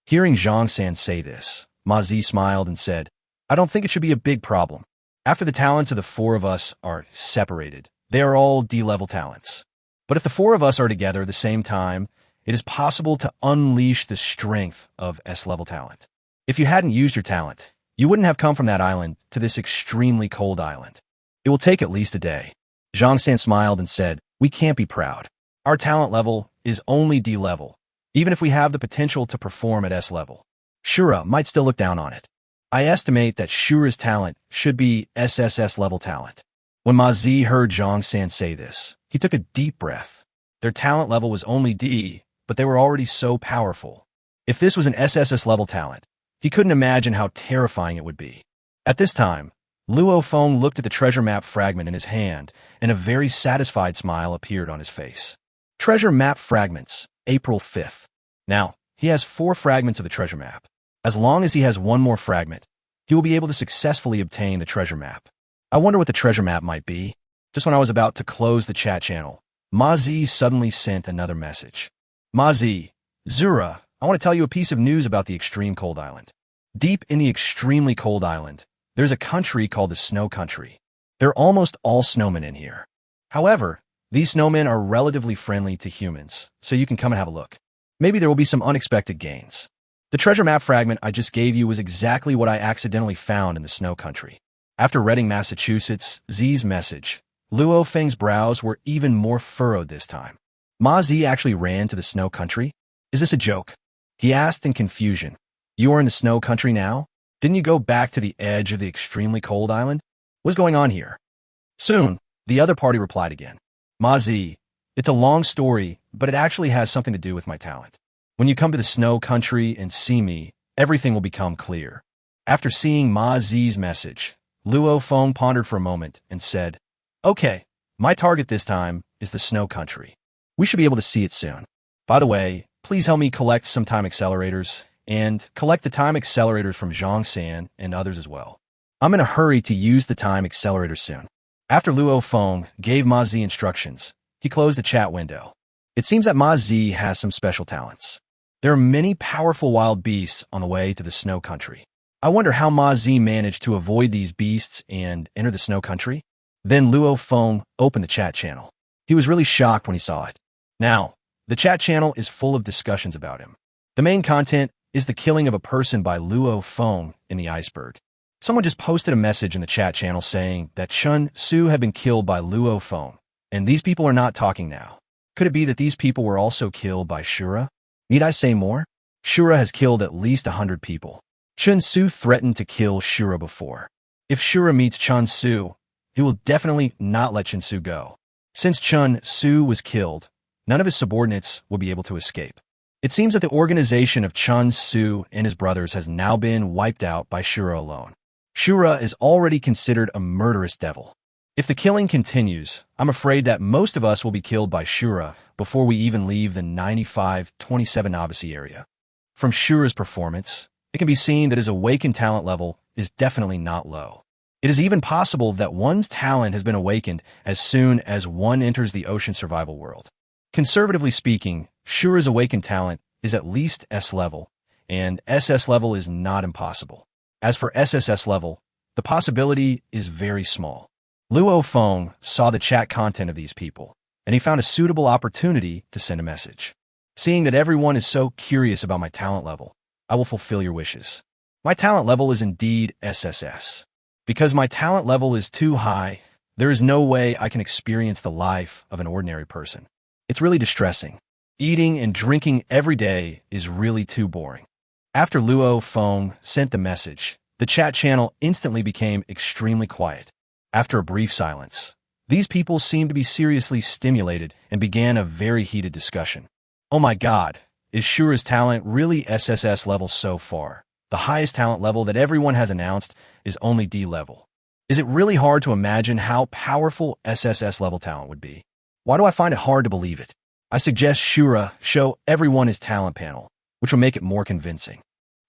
Hearing Zhang San say this, Ma Zi smiled and said, "I don't think it should be a big problem. After the talents of the four of us are separated, they are all D-level talents. But if the four of us are together at the same time, it is possible to unleash the strength of S-level talent. If you hadn't used your talent, you wouldn't have come from that island to this extremely cold island. It will take at least a day." Zhang San smiled and said, "We can't be proud. Our talent level is only D-level, even if we have the potential to perform at S-level. Shura might still look down on it. I estimate that Shura's talent should be SSS-level talent." When Ma Zi heard Zhang San say this, he took a deep breath. Their talent level was only D, but they were already so powerful. If this was an SSS-level talent, he couldn't imagine how terrifying it would be. At this time, Luo Feng looked at the treasure map fragment in his hand, and a very satisfied smile appeared on his face. Treasure map fragments, April 5th. Now, he has 4 fragments of the treasure map. As long as he has one more fragment, he will be able to successfully obtain the treasure map. I wonder what the treasure map might be. Just when I was about to close the chat channel, Ma Zi suddenly sent another message. "Ma Zi, Zura, I want to tell you a piece of news about the extreme cold island. Deep in the extremely cold island, there's a country called the Snow Country. They're almost all snowmen in here. However, these snowmen are relatively friendly to humans, so you can come and have a look. Maybe there will be some unexpected gains. The treasure map fragment I just gave you was exactly what I accidentally found in the Snow Country." After reading Massachusetts Z's message, Luo Feng's brows were even more furrowed this time. Ma Zi actually ran to the Snow Country? Is this a joke? He asked in confusion. "You are in the Snow Country now? Didn't you go back to the edge of the extremely cold island? What's going on here?" Soon, the other party replied again. "Ma Zi, it's a long story, but it actually has something to do with my talent. When you come to the Snow Country and see me, everything will become clear." After seeing Ma Zi's message, Luo Feng pondered for a moment and said, "Okay, my target this time is the Snow Country. We should be able to see it soon. By the way, please help me collect some time accelerators, and collect the time accelerators from Zhang San and others as well. I'm in a hurry to use the time accelerators soon." After Luo Feng gave Ma Zi instructions, he closed the chat window. It seems that Ma Zi has some special talents. There are many powerful wild beasts on the way to the Snow Country. I wonder how Ma Zi managed to avoid these beasts and enter the Snow Country. Then Luo Feng opened the chat channel. He was really shocked when he saw it. Now, the chat channel is full of discussions about him. The main content is the killing of a person by Luo Feng in the iceberg. Someone just posted a message in the chat channel saying that Chun Su had been killed by Luo Feng, and these people are not talking now. Could it be that these people were also killed by Shura? Need I say more? Shura has killed at least 100 people. Chun Su threatened to kill Shura before. If Shura meets Chun Su, he will definitely not let Chun Su go. Since Chun Su was killed, none of his subordinates will be able to escape. It seems that the organization of Chun Su and his brothers has now been wiped out by Shura alone. Shura is already considered a murderous devil. If the killing continues, I'm afraid that most of us will be killed by Shura before we even leave the 95-27 Novice area. From Shura's performance, it can be seen that his awakened talent level is definitely not low. It is even possible that one's talent has been awakened as soon as one enters the ocean survival world. Conservatively speaking, Shura's awakened talent is at least S level, and SS level is not impossible. As for SSS level, the possibility is very small. Luo Feng saw the chat content of these people, and he found a suitable opportunity to send a message. Seeing that everyone is so curious about my talent level, I will fulfill your wishes. My talent level is indeed SSS. Because my talent level is too high, there is no way I can experience the life of an ordinary person. It's really distressing. Eating and drinking every day is really too boring. After Luo Feng sent the message, the chat channel instantly became extremely quiet. After a brief silence, these people seemed to be seriously stimulated and began a very heated discussion. Oh my god, is Shura's talent really SSS level so far? The highest talent level that everyone has announced is only D level. Is it really hard to imagine how powerful SSS level talent would be? Why do I find it hard to believe it? I suggest Shura show everyone his talent panel, which will make it more convincing.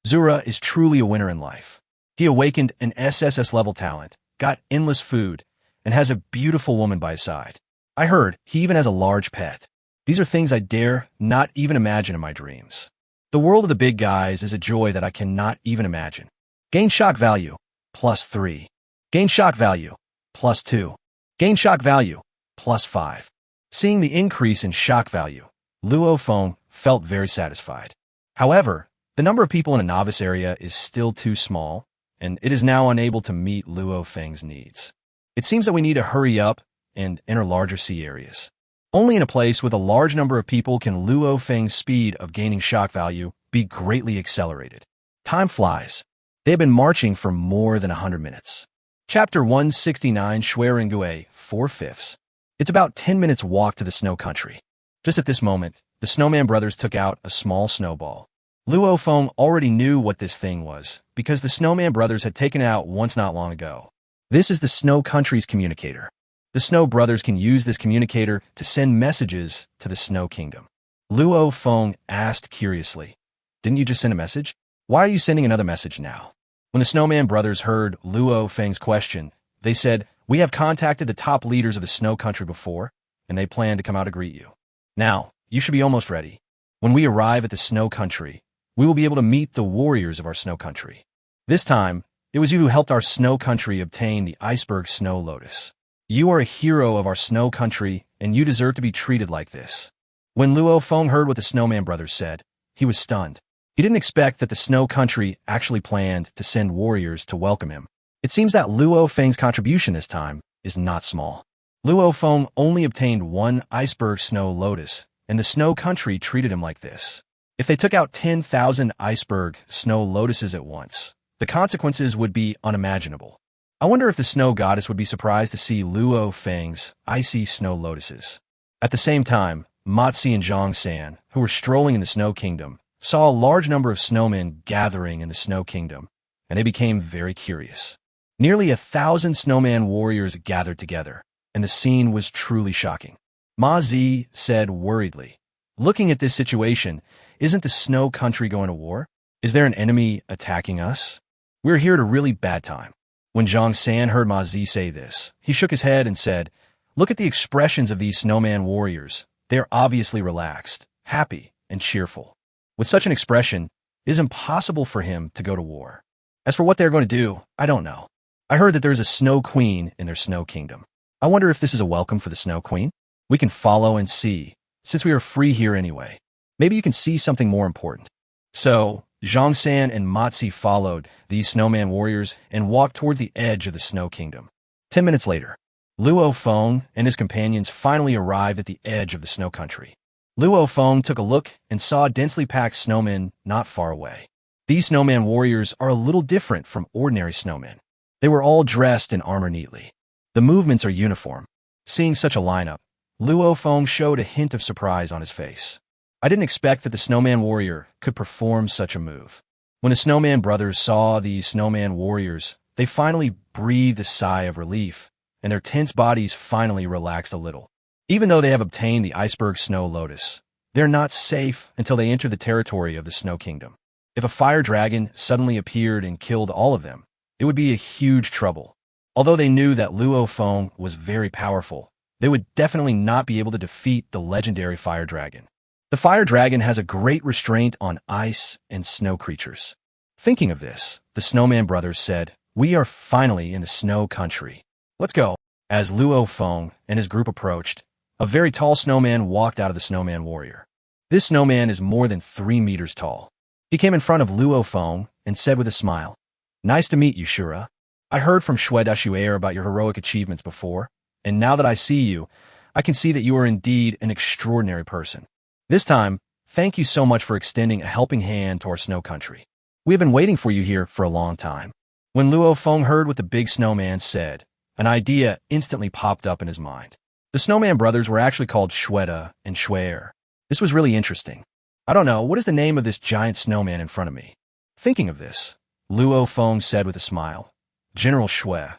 Zura is truly a winner in life. He awakened an SSS level talent, got endless food, and has a beautiful woman by his side. I heard he even has a large pet. These are things I dare not even imagine in my dreams. The world of the big guys is a joy that I cannot even imagine. Gain shock value, +3. Gain shock value, +2. Gain shock value, +5. Seeing the increase in shock value, Luo Feng felt very satisfied. However, the number of people in a novice area is still too small, and it is now unable to meet Luo Feng's needs. It seems that we need to hurry up and enter larger sea areas. Only in a place with a large number of people can Luo Feng's speed of gaining shock value be greatly accelerated. Time flies. They have been marching for more than 100 minutes. Chapter 169, Shui 4/5. It's about 10 minutes walk to the snow country. Just at this moment, the Snowman brothers took out a small snowball. Luo Feng already knew what this thing was, because the Snowman brothers had taken it out once not long ago. This is the Snow Country's communicator. The Snow brothers can use this communicator to send messages to the Snow Kingdom. Luo Feng asked curiously, "Didn't you just send a message? Why are you sending another message now?" When the Snowman brothers heard Luo Feng's question, they said, "We have contacted the top leaders of the Snow Country before, and they plan to come out to greet you. Now, you should be almost ready. When we arrive at the Snow Country, we will be able to meet the warriors of our Snow Country. This time, it was you who helped our Snow Country obtain the Iceberg Snow Lotus. You are a hero of our Snow Country, and you deserve to be treated like this." When Luo Feng heard what the Snowman brothers said, he was stunned. He didn't expect that the Snow Country actually planned to send warriors to welcome him. It seems that Luo Feng's contribution this time is not small. Luo Feng only obtained one Iceberg Snow Lotus, and the Snow Country treated him like this. If they took out 10,000 Iceberg Snow Lotuses at once, the consequences would be unimaginable. I wonder if the Snow Goddess would be surprised to see Luo Feng's icy Snow Lotuses. At the same time, Matzi and Zhang San, who were strolling in the Snow Kingdom, saw a large number of snowmen gathering in the Snow Kingdom, and they became very curious. Nearly 1,000 snowman warriors gathered together, and the scene was truly shocking. Ma Zi said worriedly, "Looking at this situation, isn't the Snow Country going to war? Is there an enemy attacking us? We're here at a really bad time." When Zhang San heard Ma Zi say this, he shook his head and said, "Look at the expressions of these snowman warriors. They are obviously relaxed, happy, and cheerful. With such an expression, it is impossible for him to go to war. As for what they're going to do, I don't know. I heard that there's a Snow Queen in their Snow Kingdom. I wonder if this is a welcome for the Snow Queen? We can follow and see, since we are free here anyway. Maybe you can see something more important." So, Zhang San and Matzi followed these snowman warriors and walked towards the edge of the Snow Kingdom. 10 minutes later, Luo Feng and his companions finally arrived at the edge of the Snow Country. Luo Feng took a look and saw densely packed snowmen not far away. These snowman warriors are a little different from ordinary snowmen. They were all dressed in armor neatly. The movements are uniform. Seeing such a lineup, Luo Feng showed a hint of surprise on his face. I didn't expect that the Snowman Warrior could perform such a move. When the Snowman brothers saw these Snowman Warriors, they finally breathed a sigh of relief, and their tense bodies finally relaxed a little. Even though they have obtained the Iceberg Snow Lotus, they're not safe until they enter the territory of the Snow Kingdom. If a fire dragon suddenly appeared and killed all of them, it would be a huge trouble. Although they knew that Luo Feng was very powerful, they would definitely not be able to defeat the legendary fire dragon. The fire dragon has a great restraint on ice and snow creatures. Thinking of this, the Snowman brothers said, "We are finally in the snow country. Let's go." As Luo Feng and his group approached, a very tall snowman walked out of the Snowman Warrior. This snowman is more than 3 meters tall. He came in front of Luo Feng and said with a smile, "Nice to meet you, Shura. I heard from Shui about your heroic achievements before, and now that I see you, I can see that you are indeed an extraordinary person. This time, thank you so much for extending a helping hand to our snow country. We have been waiting for you here for a long time." When Luo Feng heard what the big snowman said, an idea instantly popped up in his mind. The Snowman brothers were actually called Shweta and Shuier. This was really interesting. I don't know, what is the name of this giant snowman in front of me? Thinking of this, Luo Feng said with a smile, "General Shui,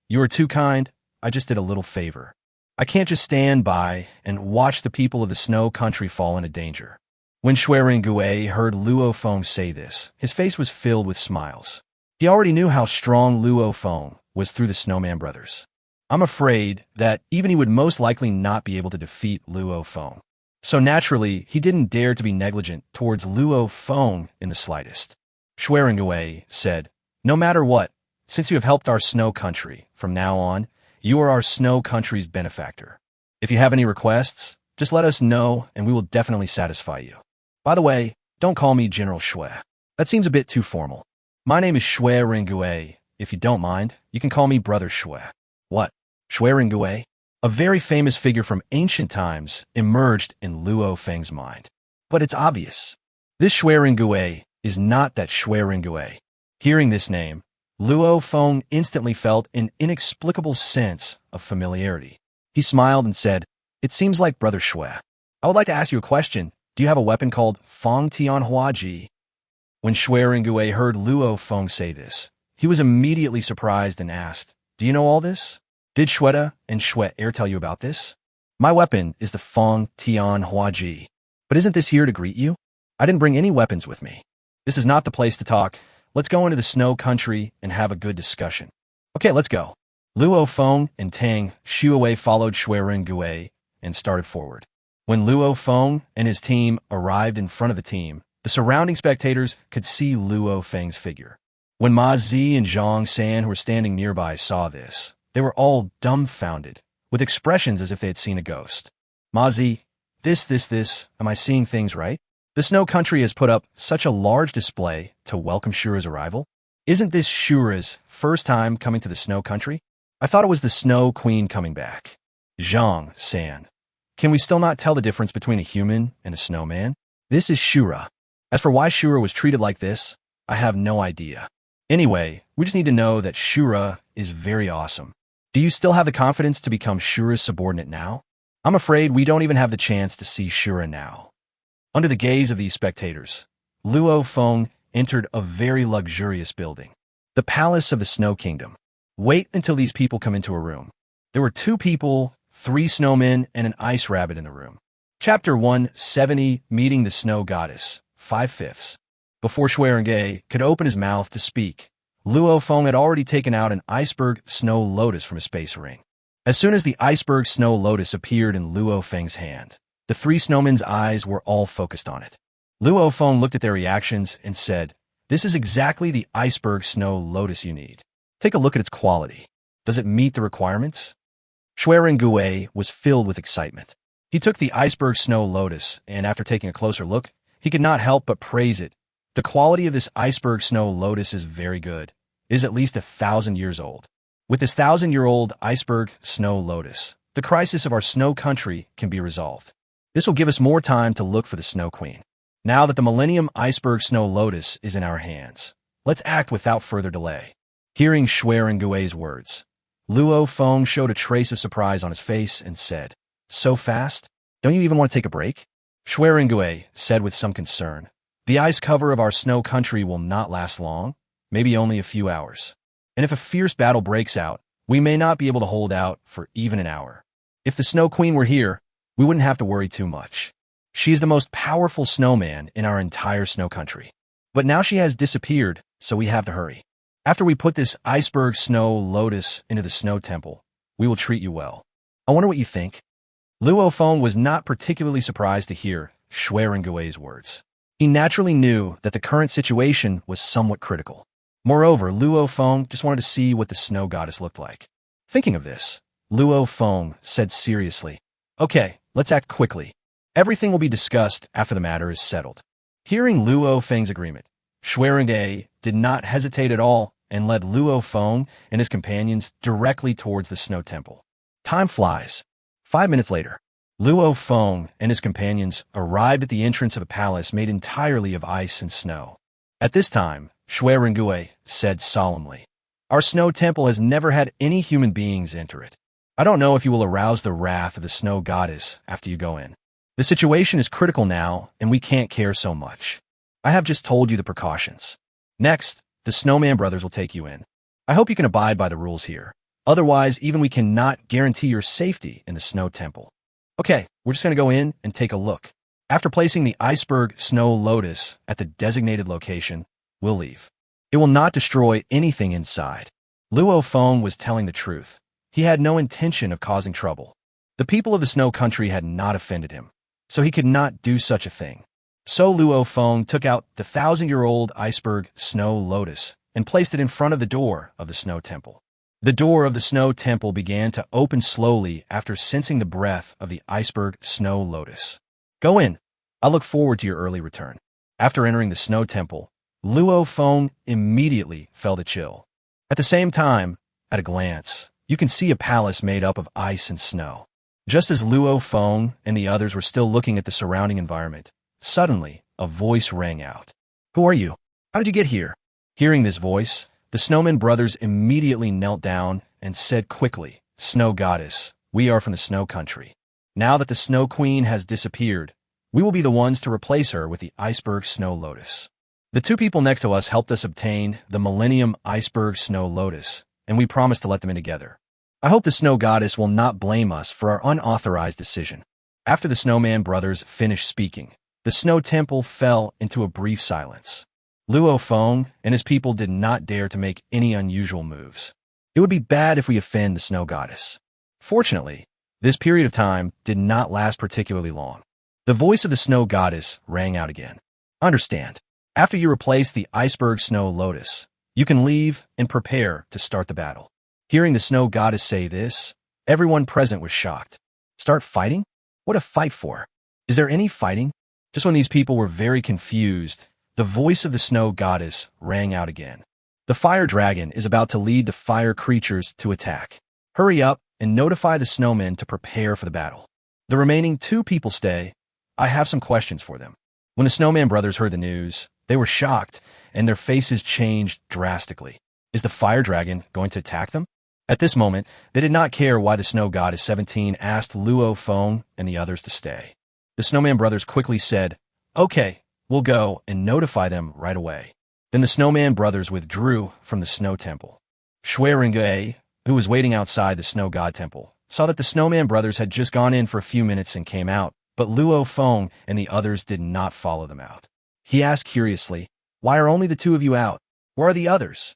you are too kind. I just did a little favor. I can't just stand by and watch the people of the snow country fall into danger." When Shui Ringue heard Luo Feng say this, his face was filled with smiles. He already knew how strong Luo Feng was through the Snowman brothers. I'm afraid that even he would most likely not be able to defeat Luo Feng. So naturally, he didn't dare to be negligent towards Luo Feng in the slightest. Shui Ringue said, "No matter what, since you have helped our snow country, from now on, you are our snow country's benefactor. If you have any requests, just let us know and we will definitely satisfy you. By the way, don't call me General Shui. That seems a bit too formal. My name is Shui Ringue. If you don't mind, you can call me Brother Shui." What? Shui Ringue? A very famous figure from ancient times emerged in Luo Feng's mind. But it's obvious. This Shui Ringue is not that Shui Ringue. Hearing this name, Luo Feng instantly felt an inexplicable sense of familiarity. He smiled and said, "It seems like Brother Shui. I would like to ask you a question. Do you have a weapon called Feng Tianhua Ji?" When Shui Ringue heard Luo Feng say this, he was immediately surprised and asked, "Do you know all this? Did Shweta and Shuier tell you about this?" "My weapon is the Feng Tianhua Ji. But isn't this here to greet you? I didn't bring any weapons with me. This is not the place to talk. Let's go into the snow country and have a good discussion." "Okay, let's go." Luo Feng and Tang Shui followed Shui Ringue and started forward. When Luo Feng and his team arrived in front of the team, the surrounding spectators could see Luo Feng's figure. When Ma Zi and Zhang San, who were standing nearby, saw this, they were all dumbfounded, with expressions as if they had seen a ghost. "Ma Zi, am I seeing things right? The snow country has put up such a large display to welcome Shura's arrival. Isn't this Shura's first time coming to the snow country? I thought it was the Snow Queen coming back." Zhang San, can we still not tell the difference between a human and a snowman? This is Shura. As for why Shura was treated like this, I have no idea. Anyway, we just need to know that Shura is very awesome. Do you still have the confidence to become Shura's subordinate now? I'm afraid we don't even have the chance to see Shura now. Under the gaze of these spectators, Luo Feng entered a very luxurious building, the Palace of the Snow Kingdom. Wait until these people come into a room. There were 2 people, 3 snowmen, and an ice rabbit in the room. Chapter 170, Meeting the Snow Goddess, 5/5. Before Shui Ringue could open his mouth to speak, Luo Feng had already taken out an iceberg snow lotus from a space ring. As soon as the iceberg snow lotus appeared in Luo Feng's hand, the 3 snowmen's eyes were all focused on it. Luo Feng looked at their reactions and said, "This is exactly the iceberg snow lotus you need. Take a look at its quality. Does it meet the requirements?" Shui Ringue was filled with excitement. He took the iceberg snow lotus, and after taking a closer look, he could not help but praise it. The quality of this iceberg snow lotus is very good. It is at least 1,000 years old. With this 1,000-year-old iceberg snow lotus, the crisis of our snow country can be resolved. This will give us more time to look for the Snow Queen. Now that the Millennium Iceberg Snow Lotus is in our hands, let's act without further delay. Hearing Shui Ringue's words, Luo Feng showed a trace of surprise on his face and said, "So fast? Don't you even want to take a break?" Shui said with some concern. The ice cover of our snow country will not last long, maybe only a few hours. And if a fierce battle breaks out, we may not be able to hold out for even an hour. If the Snow Queen were here, we wouldn't have to worry too much. She is the most powerful snowman in our entire snow country. But now she has disappeared, so we have to hurry. After we put this iceberg snow lotus into the snow temple, we will treat you well. I wonder what you think. Luo Feng was not particularly surprised to hear Shui Rengui's words. He naturally knew that the current situation was somewhat critical. Moreover, Luo Feng just wanted to see what the snow goddess looked like. Thinking of this, Luo Feng said seriously, "Okay, let's act quickly. Everything will be discussed after the matter is settled." Hearing Luo Feng's agreement, Shui Rengui did not hesitate at all and led Luo Feng and his companions directly towards the snow temple. Time flies. 5 minutes later, Luo Feng and his companions arrived at the entrance of a palace made entirely of ice and snow. At this time, Shui Rengui said solemnly, "Our snow temple has never had any human beings enter it. I don't know if you will arouse the wrath of the snow goddess after you go in. The situation is critical now, and we can't care so much. I have just told you the precautions. Next, the Snowman Brothers will take you in. I hope you can abide by the rules here. Otherwise, even we cannot guarantee your safety in the snow temple. Okay, we're just going to go in and take a look. After placing the iceberg snow lotus at the designated location, we'll leave. It will not destroy anything inside." Luo Feng was telling the truth. He had no intention of causing trouble. The people of the snow country had not offended him, so he could not do such a thing. So Luo Feng took out the 1,000-year-old iceberg snow lotus and placed it in front of the door of the snow temple. The door of the snow temple began to open slowly after sensing the breath of the iceberg snow lotus. "Go in. I look forward to your early return." After entering the snow temple, Luo Feng immediately felt a chill. At the same time, at a glance, you can see a palace made up of ice and snow. Just as Luo Feng and the others were still looking at the surrounding environment, suddenly a voice rang out. "Who are you? How did you get here?" Hearing this voice, the Snowman Brothers immediately knelt down and said quickly, "Snow Goddess, we are from the Snow Country. Now that the Snow Queen has disappeared, we will be the ones to replace her with the Iceberg Snow Lotus. The two people next to us helped us obtain the Millennium Iceberg Snow Lotus, and we promised to let them in together. I hope the Snow Goddess will not blame us for our unauthorized decision." After the Snowman Brothers finished speaking, the Snow Temple fell into a brief silence. Luo Feng and his people did not dare to make any unusual moves. It would be bad if we offend the Snow Goddess. Fortunately, this period of time did not last particularly long. The voice of the Snow Goddess rang out again. "Understand. After you replace the Iceberg Snow Lotus, you can leave and prepare to start the battle." Hearing the Snow Goddess say this, everyone present was shocked. Start fighting? What a fight for? Is there any fighting? Just when these people were very confused, the voice of the Snow Goddess rang out again. "The Fire Dragon is about to lead the fire creatures to attack. Hurry up and notify the snowmen to prepare for the battle. The remaining 2 people stay. I have some questions for them." When the Snowman Brothers heard the news, they were shocked, and their faces changed drastically. Is the Fire Dragon going to attack them? At this moment, they did not care why the Snow Goddess 17 asked Luo Feng and the others to stay. The Snowman Brothers quickly said, "Okay, we'll go and notify them right away." Then the Snowman Brothers withdrew from the Snow Temple. Shui Rengui, who was waiting outside the Snow God Temple, saw that the Snowman Brothers had just gone in for a few minutes and came out, but Luo Feng and the others did not follow them out. He asked curiously, "Why are only the 2 of you out? Where are the others?"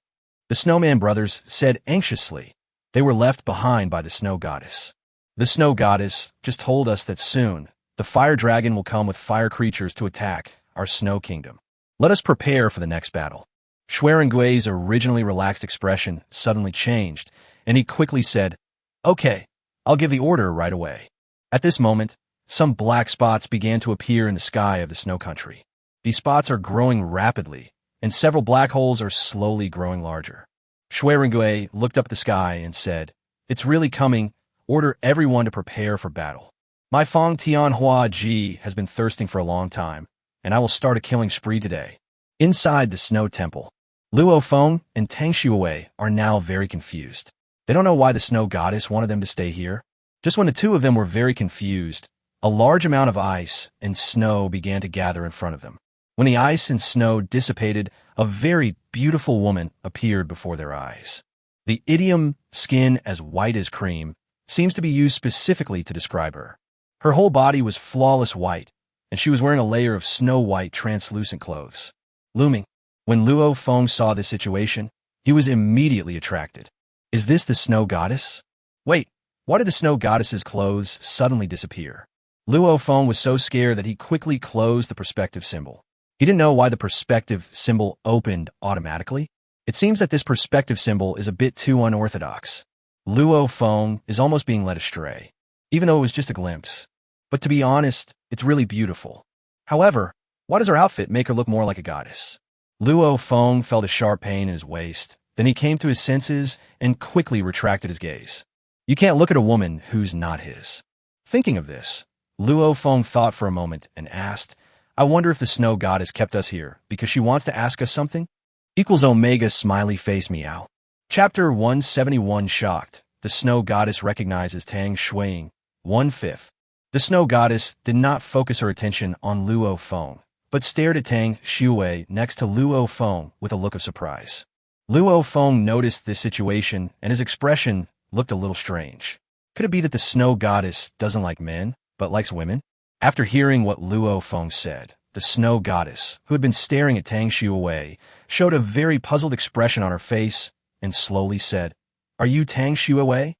The Snowman Brothers said anxiously, "They were left behind by the Snow Goddess. The Snow Goddess just told us that soon the Fire Dragon will come with fire creatures to attack our Snow Kingdom. Let us prepare for the next battle." Shui Rengui's originally relaxed expression suddenly changed, and he quickly said, "Okay, I'll give the order right away." At this moment, some black spots began to appear in the sky of the Snow Country. These spots are growing rapidly, and several black holes are slowly growing larger. Shui Rengui looked up at the sky and said, "It's really coming. Order everyone to prepare for battle. My Fong Tianhua Ji has been thirsting for a long time, and I will start a killing spree today." Inside the Snow Temple, Luo Feng and Tang Shui are now very confused. They don't know why the Snow Goddess wanted them to stay here. Just when the 2 of them were very confused, A large amount of ice and snow began to gather in front of them. When the ice and snow dissipated, a very beautiful woman appeared before their eyes. The idiom, skin as white as cream, seems to be used specifically to describe her. Her whole body was flawless white, and she was wearing a layer of snow-white translucent clothes. Looming. When Luo Feng saw this situation, he was immediately attracted. Is this the snow goddess? Wait, why did the snow goddess's clothes suddenly disappear? Luo Feng was so scared that he quickly closed the perspective symbol. He didn't know why the perspective symbol opened automatically. It seems that this perspective symbol is a bit too unorthodox. Luo Feng is almost being led astray, even though it was just a glimpse. But to be honest, it's really beautiful. However, why does her outfit make her look more like a goddess? Luo Feng felt a sharp pain in his waist. Then he came to his senses and quickly retracted his gaze. You can't look at a woman who's not his. Thinking of this, Luo Feng thought for a moment and asked, I wonder if the snow goddess kept us here because she wants to ask us something? Equals Omega smiley face meow. Chapter 171 Shocked. The snow goddess recognizes Tang Shuiing. 1/5. The snow goddess did not focus her attention on Luo Feng, but stared at Tang Shui next to Luo Feng with a look of surprise. Luo Feng noticed this situation and his expression looked a little strange. Could it be that the snow goddess doesn't like men, but likes women? After hearing what Luo Feng said, the snow goddess, who had been staring at Tang Shui, showed a very puzzled expression on her face and slowly said, Are you Tang Shui?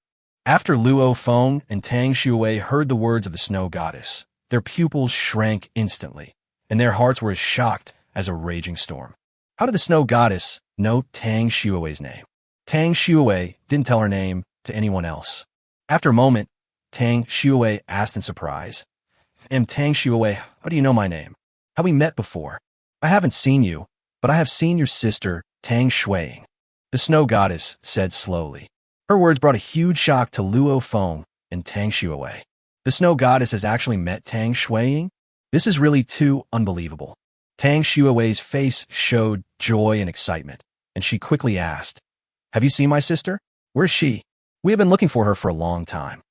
After Luo Feng and Tang Shui heard the words of the snow goddess, their pupils shrank instantly, and their hearts were as shocked as a raging storm. How did the snow goddess know Tang Shui's name? Tang Shui didn't tell her name to anyone else. After a moment, Tang Shui asked in surprise, Tang Shui, how do you know my name? Have we met before? I haven't seen you, but I have seen your sister, Tang Shuiing. The snow goddess said slowly. Her words brought a huge shock to Luo Feng and Tang Shui. The snow goddess has actually met Tang Shuiing? This is really too unbelievable. Tang Shui's face showed joy and excitement, and she quickly asked, Have you seen my sister? Where's she? We have been looking for her for a long time.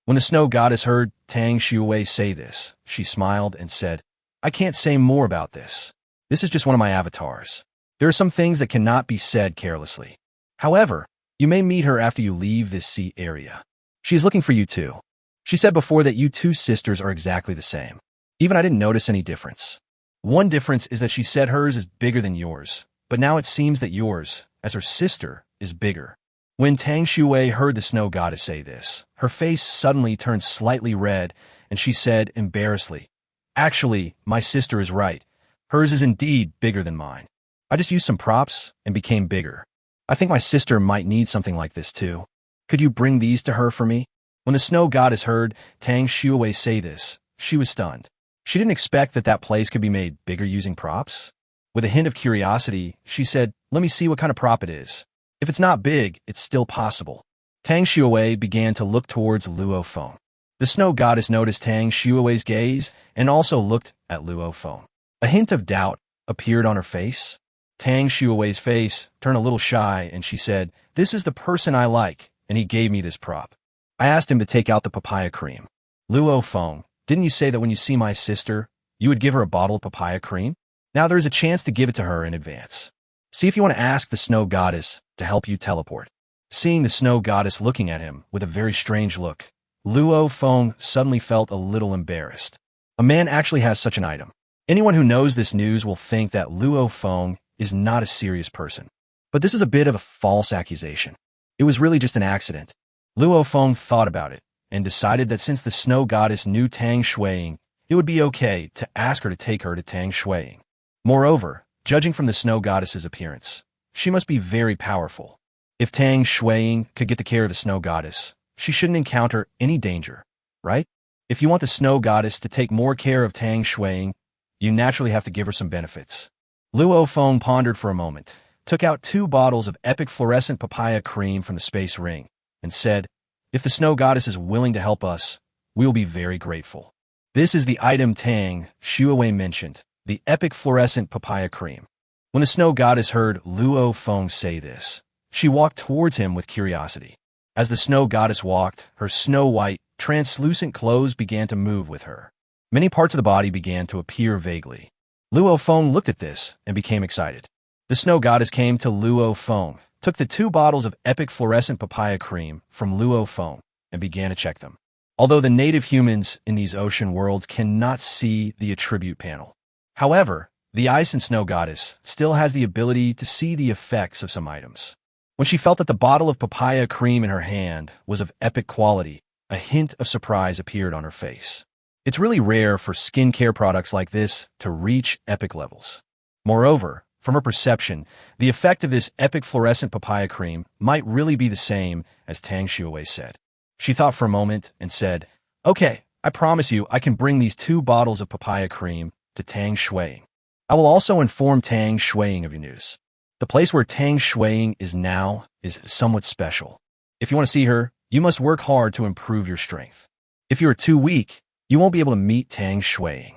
When the snow goddess heard Tang Shui say this, she smiled and said, I can't say more about this. This is just one of my avatars. There are some things that cannot be said carelessly. However, you may meet her after you leave this sea area. She is looking for you too. She said before that you two sisters are exactly the same. Even I didn't notice any difference. One difference is that she said hers is bigger than yours, but now it seems that yours, as her sister, is bigger. When Tang Shui heard the snow goddess say this, her face suddenly turned slightly red, and she said embarrassedly, Actually, my sister is right. Hers is indeed bigger than mine. I just used some props and became bigger. I think my sister might need something like this too. Could you bring these to her for me? When the snow goddess heard Tang Shui say this, she was stunned. She didn't expect that that place could be made bigger using props. With a hint of curiosity, she said, Let me see what kind of prop it is. If it's not big, it's still possible. Tang Shui began to look towards Luo Feng. The snow goddess noticed Tang Shui's gaze and also looked at Luo Feng. A hint of doubt appeared on her face. Tang Shui's face turned a little shy and she said, This is the person I like, and he gave me this prop. I asked him to take out the papaya cream. Luo Feng, didn't you say that when you see my sister, you would give her a bottle of papaya cream? Now there is a chance to give it to her in advance. See if you want to ask the snow goddess to help you teleport. Seeing the snow goddess looking at him with a very strange look, Luo Feng suddenly felt a little embarrassed. A man actually has such an item. Anyone who knows this news will think that Luo Feng is not a serious person. But this is a bit of a false accusation. It was really just an accident. Luo Feng thought about it and decided that since the snow goddess knew Tang Shuiing, it would be okay to ask her to take her to Tang Shuiing. Moreover, judging from the snow goddess's appearance, she must be very powerful. If Tang Shuiing could get the care of the snow goddess, she shouldn't encounter any danger, right? If you want the snow goddess to take more care of Tang Shuiing, you naturally have to give her some benefits. Luo Feng pondered for a moment, took out 2 bottles of epic fluorescent papaya cream from the space ring, and said, If the snow goddess is willing to help us, we will be very grateful. This is the item Tang Shui mentioned, the epic fluorescent papaya cream. When the snow goddess heard Luo Feng say this, she walked towards him with curiosity. As the snow goddess walked, her snow-white, translucent clothes began to move with her. Many parts of the body began to appear vaguely. Luo Feng looked at this and became excited. The snow goddess came to Luo Feng, took the 2 bottles of epic fluorescent papaya cream from Luo Feng, and began to check them. Although the native humans in these ocean worlds cannot see the attribute panel. However, the ice and snow goddess still has the ability to see the effects of some items. When she felt that the bottle of papaya cream in her hand was of epic quality, a hint of surprise appeared on her face. It's really rare for skincare products like this to reach epic levels. Moreover, from her perception, the effect of this epic fluorescent papaya cream might really be the same as Tang Shui said. She thought for a moment and said, "Okay, I promise you I can bring these 2 bottles of papaya cream to Tang Shui. I will also inform Tang Shui of your news. The place where Tang Shui is now is somewhat special. If you want to see her, you must work hard to improve your strength. If you are too weak, you won't be able to meet Tang Shui."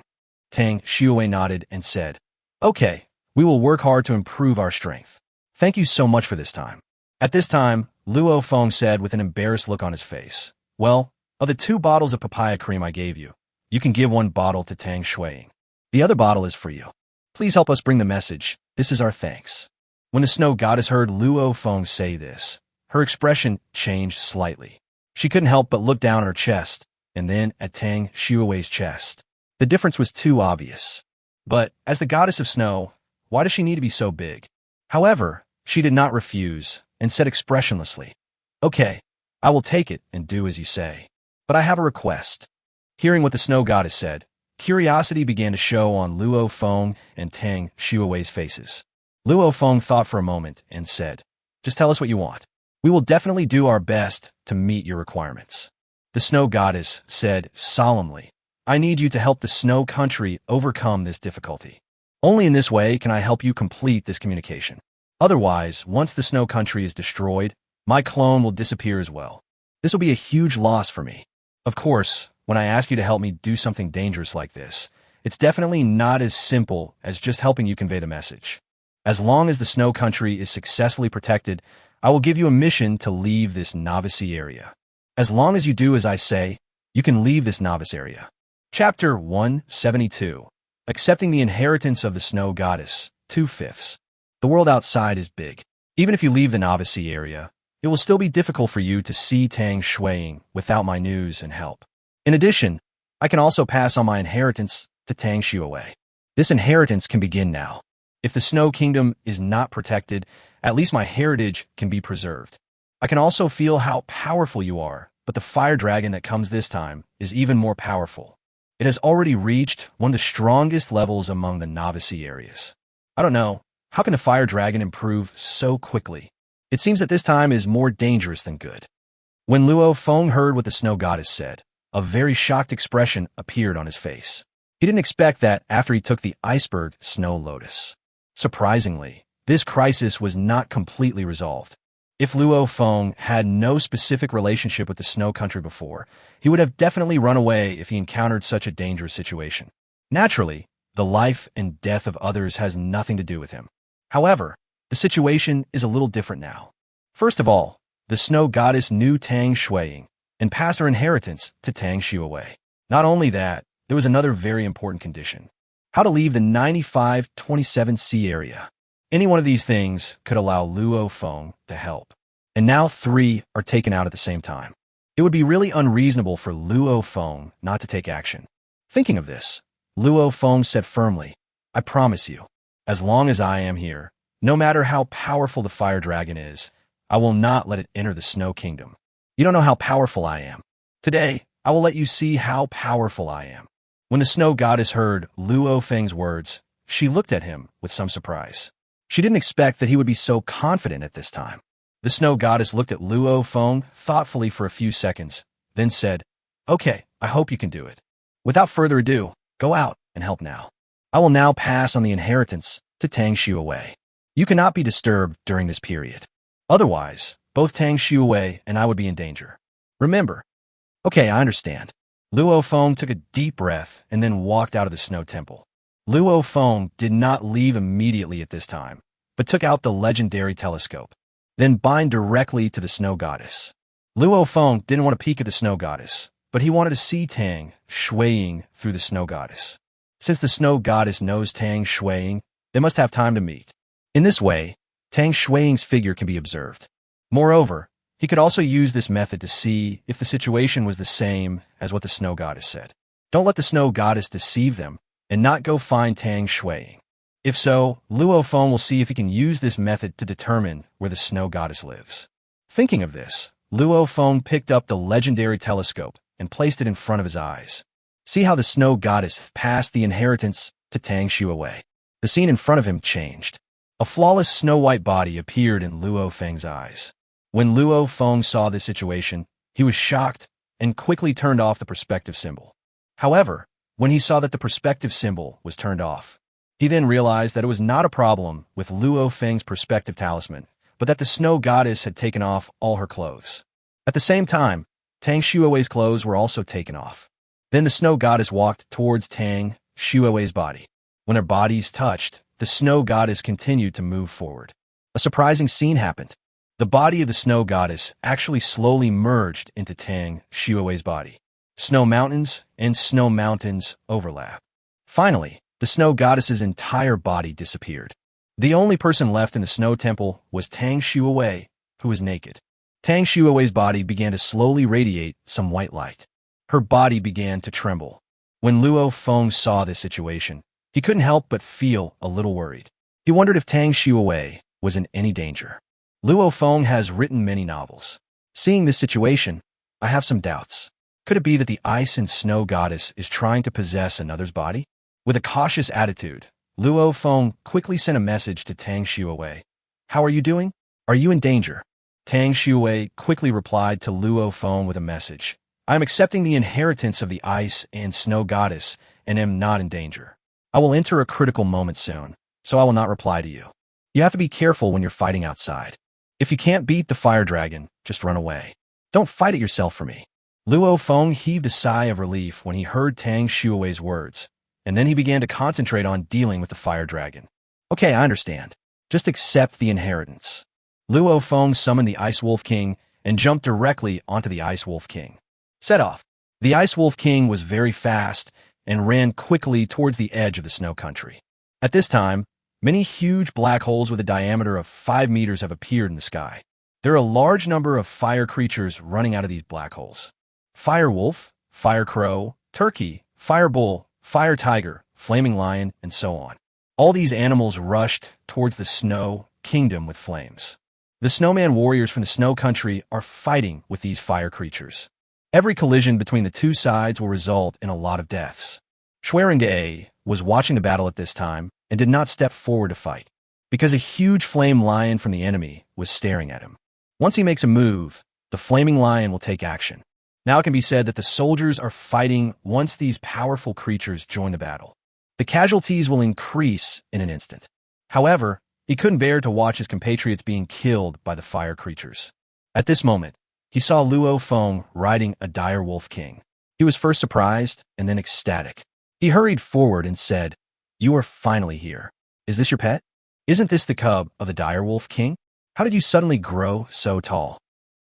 Tang Shui nodded and said, "Okay, we will work hard to improve our strength. Thank you so much for this time." At this time, Luo Feng said with an embarrassed look on his face, "Well, of the 2 bottles of papaya cream I gave you, you can give 1 bottle to Tang Shui. The other bottle is for you. Please help us bring the message. This is our thanks." When the snow goddess heard Luo Feng say this, her expression changed slightly. She couldn't help but look down at her chest, and then at Tang Shui's chest. The difference was too obvious. But, as the goddess of snow, why does she need to be so big? However, she did not refuse, and said expressionlessly, "Okay, I will take it and do as you say. But I have a request." Hearing what the snow goddess said, curiosity began to show on Luo Feng and Tang Shui's faces. Luo Feng thought for a moment and said, "Just tell us what you want. We will definitely do our best to meet your requirements." The snow goddess said solemnly, "I need you to help the snow country overcome this difficulty. Only in this way can I help you complete this communication. Otherwise, once the snow country is destroyed, my clone will disappear as well. This will be a huge loss for me. Of course, when I ask you to help me do something dangerous like this, it's definitely not as simple as just helping you convey the message. As long as the snow country is successfully protected, I will give you a mission to leave this novice area. As long as you do as I say, you can leave this novice area." Chapter 172. Accepting the inheritance of the snow goddess, 2/5. The world outside is big. Even if you leave the novice area, it will still be difficult for you to see Tang Shui without my news and help. In addition, I can also pass on my inheritance to Tang Shui. This inheritance can begin now. If the Snow Kingdom is not protected, at least my heritage can be preserved. I can also feel how powerful you are, but the fire dragon that comes this time is even more powerful. It has already reached one of the strongest levels among the novice areas. I don't know, how can the fire dragon improve so quickly? It seems that this time is more dangerous than good. When Luo Feng heard what the snow goddess said, a very shocked expression appeared on his face. He didn't expect that after he took the iceberg snow lotus. Surprisingly, this crisis was not completely resolved. If Luo Feng had no specific relationship with the snow country before, he would have definitely run away if he encountered such a dangerous situation. Naturally, the life and death of others has nothing to do with him. However, the situation is a little different now. First of all, the snow goddess knew Tang Shui and passed her inheritance to Tang Shui. Not only that, there was another very important condition: how to leave the 9527 sea area. Any one of these things could allow Luo Feng to help. And now 3 are taken out at the same time. It would be really unreasonable for Luo Feng not to take action. Thinking of this, Luo Feng said firmly, "I promise you, as long as I am here, no matter how powerful the fire dragon is, I will not let it enter the Snow Kingdom. You don't know how powerful I am. Today, I will let you see how powerful I am." When the snow goddess heard Luo Feng's words, she looked at him with some surprise. She didn't expect that he would be so confident at this time. The snow goddess looked at Luo Feng thoughtfully for a few seconds, then said, "Okay, I hope you can do it. Without further ado, go out and help now. I will now pass on the inheritance to Tang Shui. You cannot be disturbed during this period. Otherwise, both Tang Shui and I would be in danger. Remember." "Okay, I understand." Luo Feng took a deep breath and then walked out of the snow temple. Luo Feng did not leave immediately at this time, but took out the legendary telescope, then bind directly to the snow goddess. Luo Feng didn't want to peek at the snow goddess, but he wanted to see Tang swaying through the snow goddess. Since the snow goddess knows Tang swaying, they must have time to meet. In this way, Tang swaying's figure can be observed. Moreover, he could also use this method to see if the situation was the same as what the snow goddess said. Don't let the snow goddess deceive them and not go find Tang swaying. If so, Luo Feng will see if he can use this method to determine where the snow goddess lives. Thinking of this, Luo Feng picked up the legendary telescope and placed it in front of his eyes. See how the snow goddess passed the inheritance to Tang Shui. The scene in front of him changed. A flawless snow-white body appeared in Luo Feng's eyes. When Luo Feng saw this situation, he was shocked and quickly turned off the perspective symbol. However, when he saw that the perspective symbol was turned off, he then realized that it was not a problem with Luo Feng's perspective talisman, but that the snow goddess had taken off all her clothes. At the same time, Tang Shui's clothes were also taken off. Then the snow goddess walked towards Tang Shui's body. When their bodies touched, the snow goddess continued to move forward. A surprising scene happened. The body of the snow goddess actually slowly merged into Tang Shui's body. Snow mountains and snow mountains overlap. Finally, the snow goddess's entire body disappeared. The only person left in the snow temple was Tang Shui, who was naked. Tang Shui's body began to slowly radiate some white light. Her body began to tremble. When Luo Feng saw this situation, he couldn't help but feel a little worried. He wondered if Tang Shui was in any danger. Luo Feng has written many novels. Seeing this situation, I have some doubts. Could it be that the ice and snow goddess is trying to possess another's body? With a cautious attitude, Luo Feng quickly sent a message to Tang Shui. How are you doing? Are you in danger? Tang Shui quickly replied to Luo Feng with a message. I am accepting the inheritance of the ice and snow goddess and am not in danger. I will enter a critical moment soon, so I will not reply to you. You have to be careful when you're fighting outside. If you can't beat the fire dragon, just run away. Don't fight it yourself for me. Luo Feng heaved a sigh of relief when he heard Tang Shui's words, and then he began to concentrate on dealing with the fire dragon. Okay, I understand. Just accept the inheritance. Luo Feng summoned the Ice Wolf King and jumped directly onto the Ice Wolf King. Set off. The Ice Wolf King was very fast and ran quickly towards the edge of the snow country. At this time, many huge black holes with a diameter of 5 meters have appeared in the sky. There are a large number of fire creatures running out of these black holes. Fire wolf, fire crow, turkey, fire bull, fire tiger, flaming lion, and so on. All these animals rushed towards the snow kingdom with flames. The snowman warriors from the snow country are fighting with these fire creatures. Every collision between the two sides will result in a lot of deaths. Shui was watching the battle at this time and did not step forward to fight, because a huge flame lion from the enemy was staring at him. Once he makes a move, the flaming lion will take action. Now it can be said that the soldiers are fighting once these powerful creatures join the battle. The casualties will increase in an instant. However, he couldn't bear to watch his compatriots being killed by the fire creatures. At this moment, he saw Luo Feng riding a dire wolf king. He was first surprised and then ecstatic. He hurried forward and said, "You are finally here. Is this your pet? Isn't this the cub of the dire wolf king? How did you suddenly grow so tall?"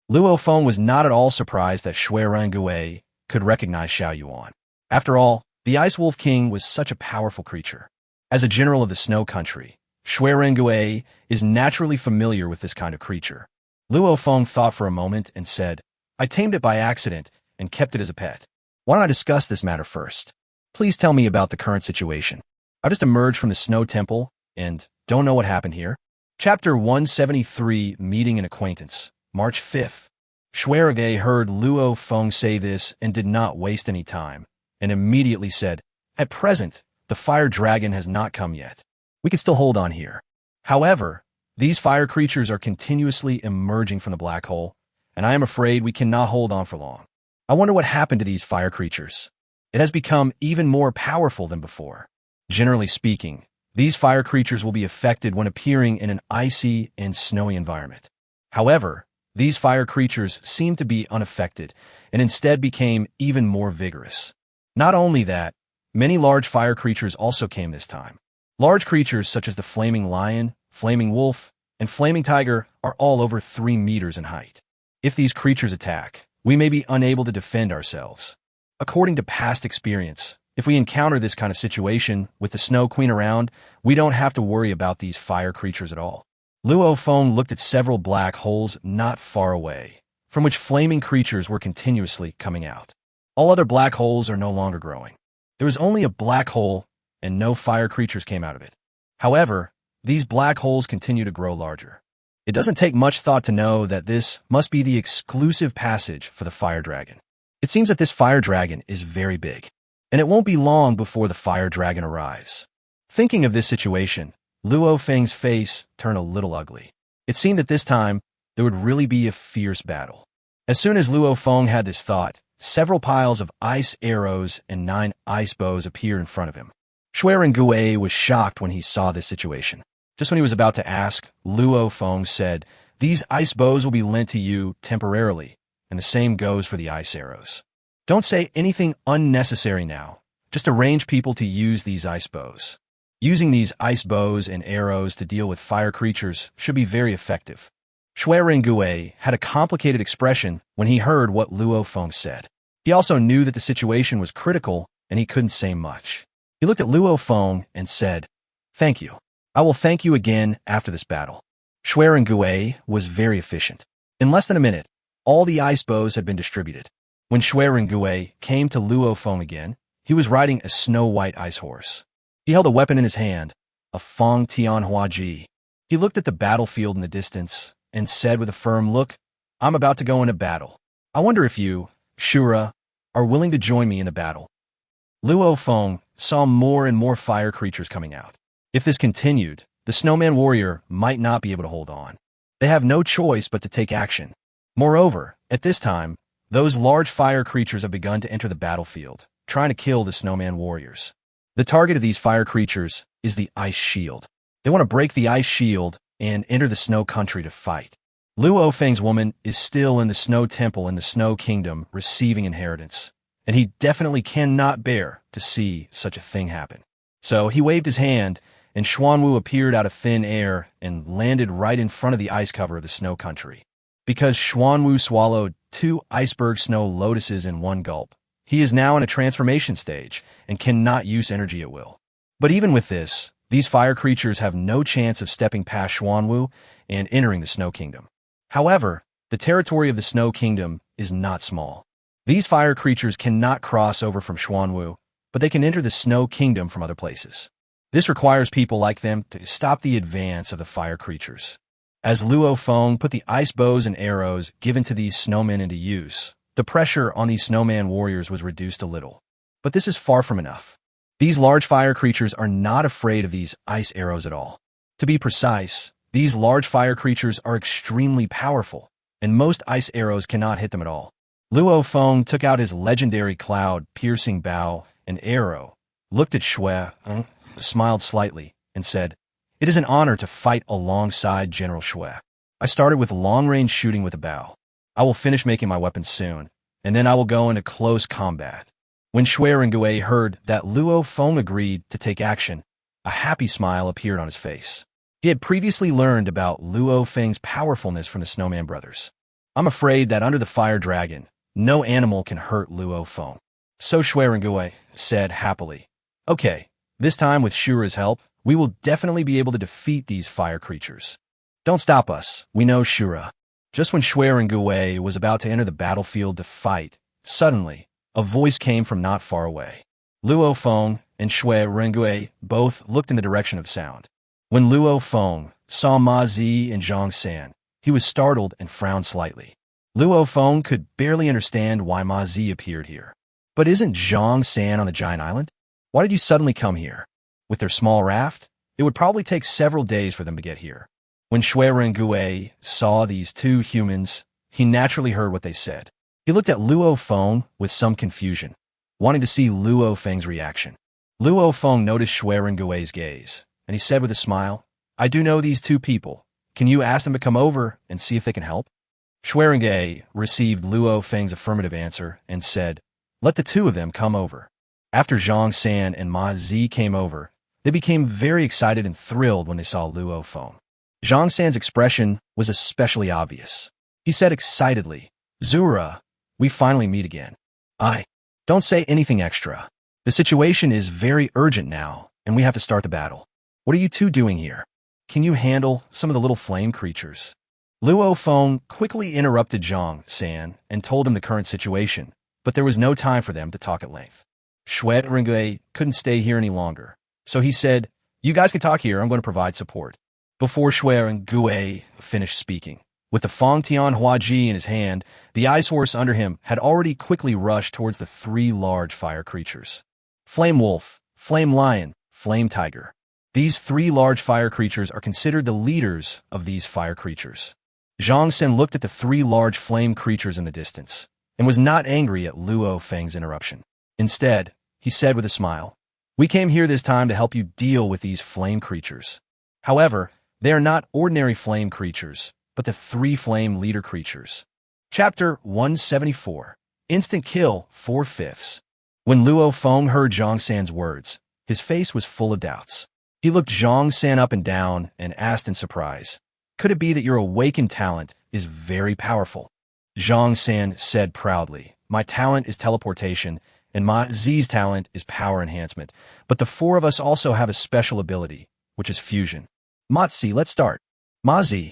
Luo Feng was not at all surprised that Shui could recognize Xiao Yuan. After all, the Ice Wolf King was such a powerful creature. As a general of the snow country, Shui is naturally familiar with this kind of creature. Luo Feng thought for a moment and said, "I tamed it by accident and kept it as a pet. Why don't I discuss this matter first? Please tell me about the current situation. I just emerged from the snow temple and don't know what happened here." Chapter 173, Meeting an Acquaintance, March 5th. Shui heard Luo Feng say this and did not waste any time, and immediately said, "At present, the fire dragon has not come yet. We can still hold on here. However, these fire creatures are continuously emerging from the black hole, and I am afraid we cannot hold on for long. I wonder what happened to these fire creatures. It has become even more powerful than before. Generally speaking, these fire creatures will be affected when appearing in an icy and snowy environment. However, these fire creatures seem to be unaffected and instead became even more vigorous. Not only that, many large fire creatures also came this time. Large creatures such as the flaming lion, flaming wolf, and flaming tiger are all over 3 meters in height. If these creatures attack, we may be unable to defend ourselves. According to past experience, if we encounter this kind of situation with the Snow Queen around, we don't have to worry about these fire creatures at all. Luo Feng looked at several black holes not far away, from which flaming creatures were continuously coming out. All other black holes are no longer growing. There was only a black hole, and no fire creatures came out of it. However, these black holes continue to grow larger. It doesn't take much thought to know that this must be the exclusive passage for the fire dragon. It seems that this fire dragon is very big, and it won't be long before the fire dragon arrives. Thinking of this situation, Luo Feng's face turned a little ugly. It seemed that this time, there would really be a fierce battle. As soon as Luo Feng had this thought, several piles of ice arrows and 9 ice bows appeared in front of him. Shui Rengue was shocked when he saw this situation. Just when he was about to ask, Luo Feng said, "These ice bows will be lent to you temporarily, and the same goes for the ice arrows. Don't say anything unnecessary now. Just arrange people to use these ice bows. Using these ice bows and arrows to deal with fire creatures should be very effective." Shui Rengue had a complicated expression when he heard what Luo Feng said. He also knew that the situation was critical and he couldn't say much. He looked at Luo Feng and said, "Thank you. I will thank you again after this battle." Shui Rengue was very efficient. In less than a minute, all the ice bows had been distributed. When Shui Rengue came to Luo Feng again, he was riding a snow-white ice horse. He held a weapon in his hand, a Feng Tianhua Ji. He looked at the battlefield in the distance and said with a firm look, "I'm about to go into battle. I wonder if you, Shura, are willing to join me in the battle." Luo Feng saw more and more fire creatures coming out. If this continued, the snowman warrior might not be able to hold on. They have no choice but to take action. Moreover, at this time, those large fire creatures have begun to enter the battlefield, trying to kill the snowman warriors. The target of these fire creatures is the ice shield. They want to break the ice shield and enter the snow country to fight. Luo Feng's woman is still in the snow temple in the snow kingdom receiving inheritance, and he definitely cannot bear to see such a thing happen. So he waved his hand, and Xuanwu appeared out of thin air and landed right in front of the ice cover of the snow country. Because Xuanwu swallowed 2 iceberg snow lotuses in one gulp, he is now in a transformation stage and cannot use energy at will. But even with this, these fire creatures have no chance of stepping past Xuanwu and entering the Snow Kingdom. However, the territory of the Snow Kingdom is not small. These fire creatures cannot cross over from Xuanwu, but they can enter the Snow Kingdom from other places. This requires people like them to stop the advance of the fire creatures. As Luo Feng put the ice bows and arrows given to these snowmen into use, the pressure on these snowman warriors was reduced a little. But this is far from enough. These large fire creatures are not afraid of these ice arrows at all. To be precise, these large fire creatures are extremely powerful, and most ice arrows cannot hit them at all. Luo Feng took out his legendary cloud-piercing bow and arrow, looked at Shui, smiled slightly, and said, "It is an honor to fight alongside General Shui. I started with long-range shooting with a bow. I will finish making my weapons soon, and then I will go into close combat." When Shui Rengue heard that Luo Feng agreed to take action, a happy smile appeared on his face. He had previously learned about Luo Feng's powerfulness from the Snowman Brothers. "I'm afraid that under the fire dragon, no animal can hurt Luo Feng." So Shui Rengue said happily, "Okay, this time with Shura's help, we will definitely be able to defeat these fire creatures. Don't stop us, we know Shura." Just when Shui Rengue was about to enter the battlefield to fight, suddenly, a voice came from not far away. Luo Feng and Shui Rengue both looked in the direction of sound. When Luo Feng saw Ma Zi and Zhang San, he was startled and frowned slightly. Luo Feng could barely understand why Ma Zi appeared here. "But isn't Zhang San on the giant island? Why did you suddenly come here? With their small raft? It would probably take several days for them to get here." When Shui Rengue saw these 2 humans, he naturally heard what they said. He looked at Luo Feng with some confusion, wanting to see Luo Feng's reaction. Luo Feng noticed Shui Rengue's gaze, and he said with a smile, "I do know these 2 people. Can you ask them to come over and see if they can help?" Shui Rengue received Luo Feng's affirmative answer and said, "Let the 2 of them come over." After Zhang San and Ma Zi came over, they became very excited and thrilled when they saw Luo Feng. Zhang San's expression was especially obvious. He said excitedly, "Zura, We finally meet again. Don't say anything extra. The situation is very urgent now, and we have to start the battle. What are you two doing here? Can you handle some of the little flame creatures? Luo Feng quickly interrupted Zhang San and told him the current situation, but there was no time for them to talk at length. Shui Ringui couldn't stay here any longer, so he said, "You guys can talk here, I'm going to provide support." Before Shui Ringui finished speaking, with the Fong Tian Huaji in his hand, the ice horse under him had already quickly rushed towards the three large fire creatures. Flame Wolf, Flame Lion, Flame Tiger. These three large fire creatures are considered the leaders of these fire creatures. Zhang Sen looked at the three large flame creatures in the distance and was not angry at Luo Feng's interruption. Instead, he said with a smile, "We came here this time to help you deal with these flame creatures. However, they are not ordinary flame creatures, but the three flame leader creatures." Chapter 174. Instant Kill 4/5. When Luo Feng heard Zhang San's words, his face was full of doubts. He looked Zhang San up and down and asked in surprise, "Could it be that your awakened talent is very powerful?" Zhang San said proudly, "My talent is teleportation, and Ma Zi's talent is power enhancement, but the four of us also have a special ability, which is fusion. Ma Zi, let's start." "Ma Zi.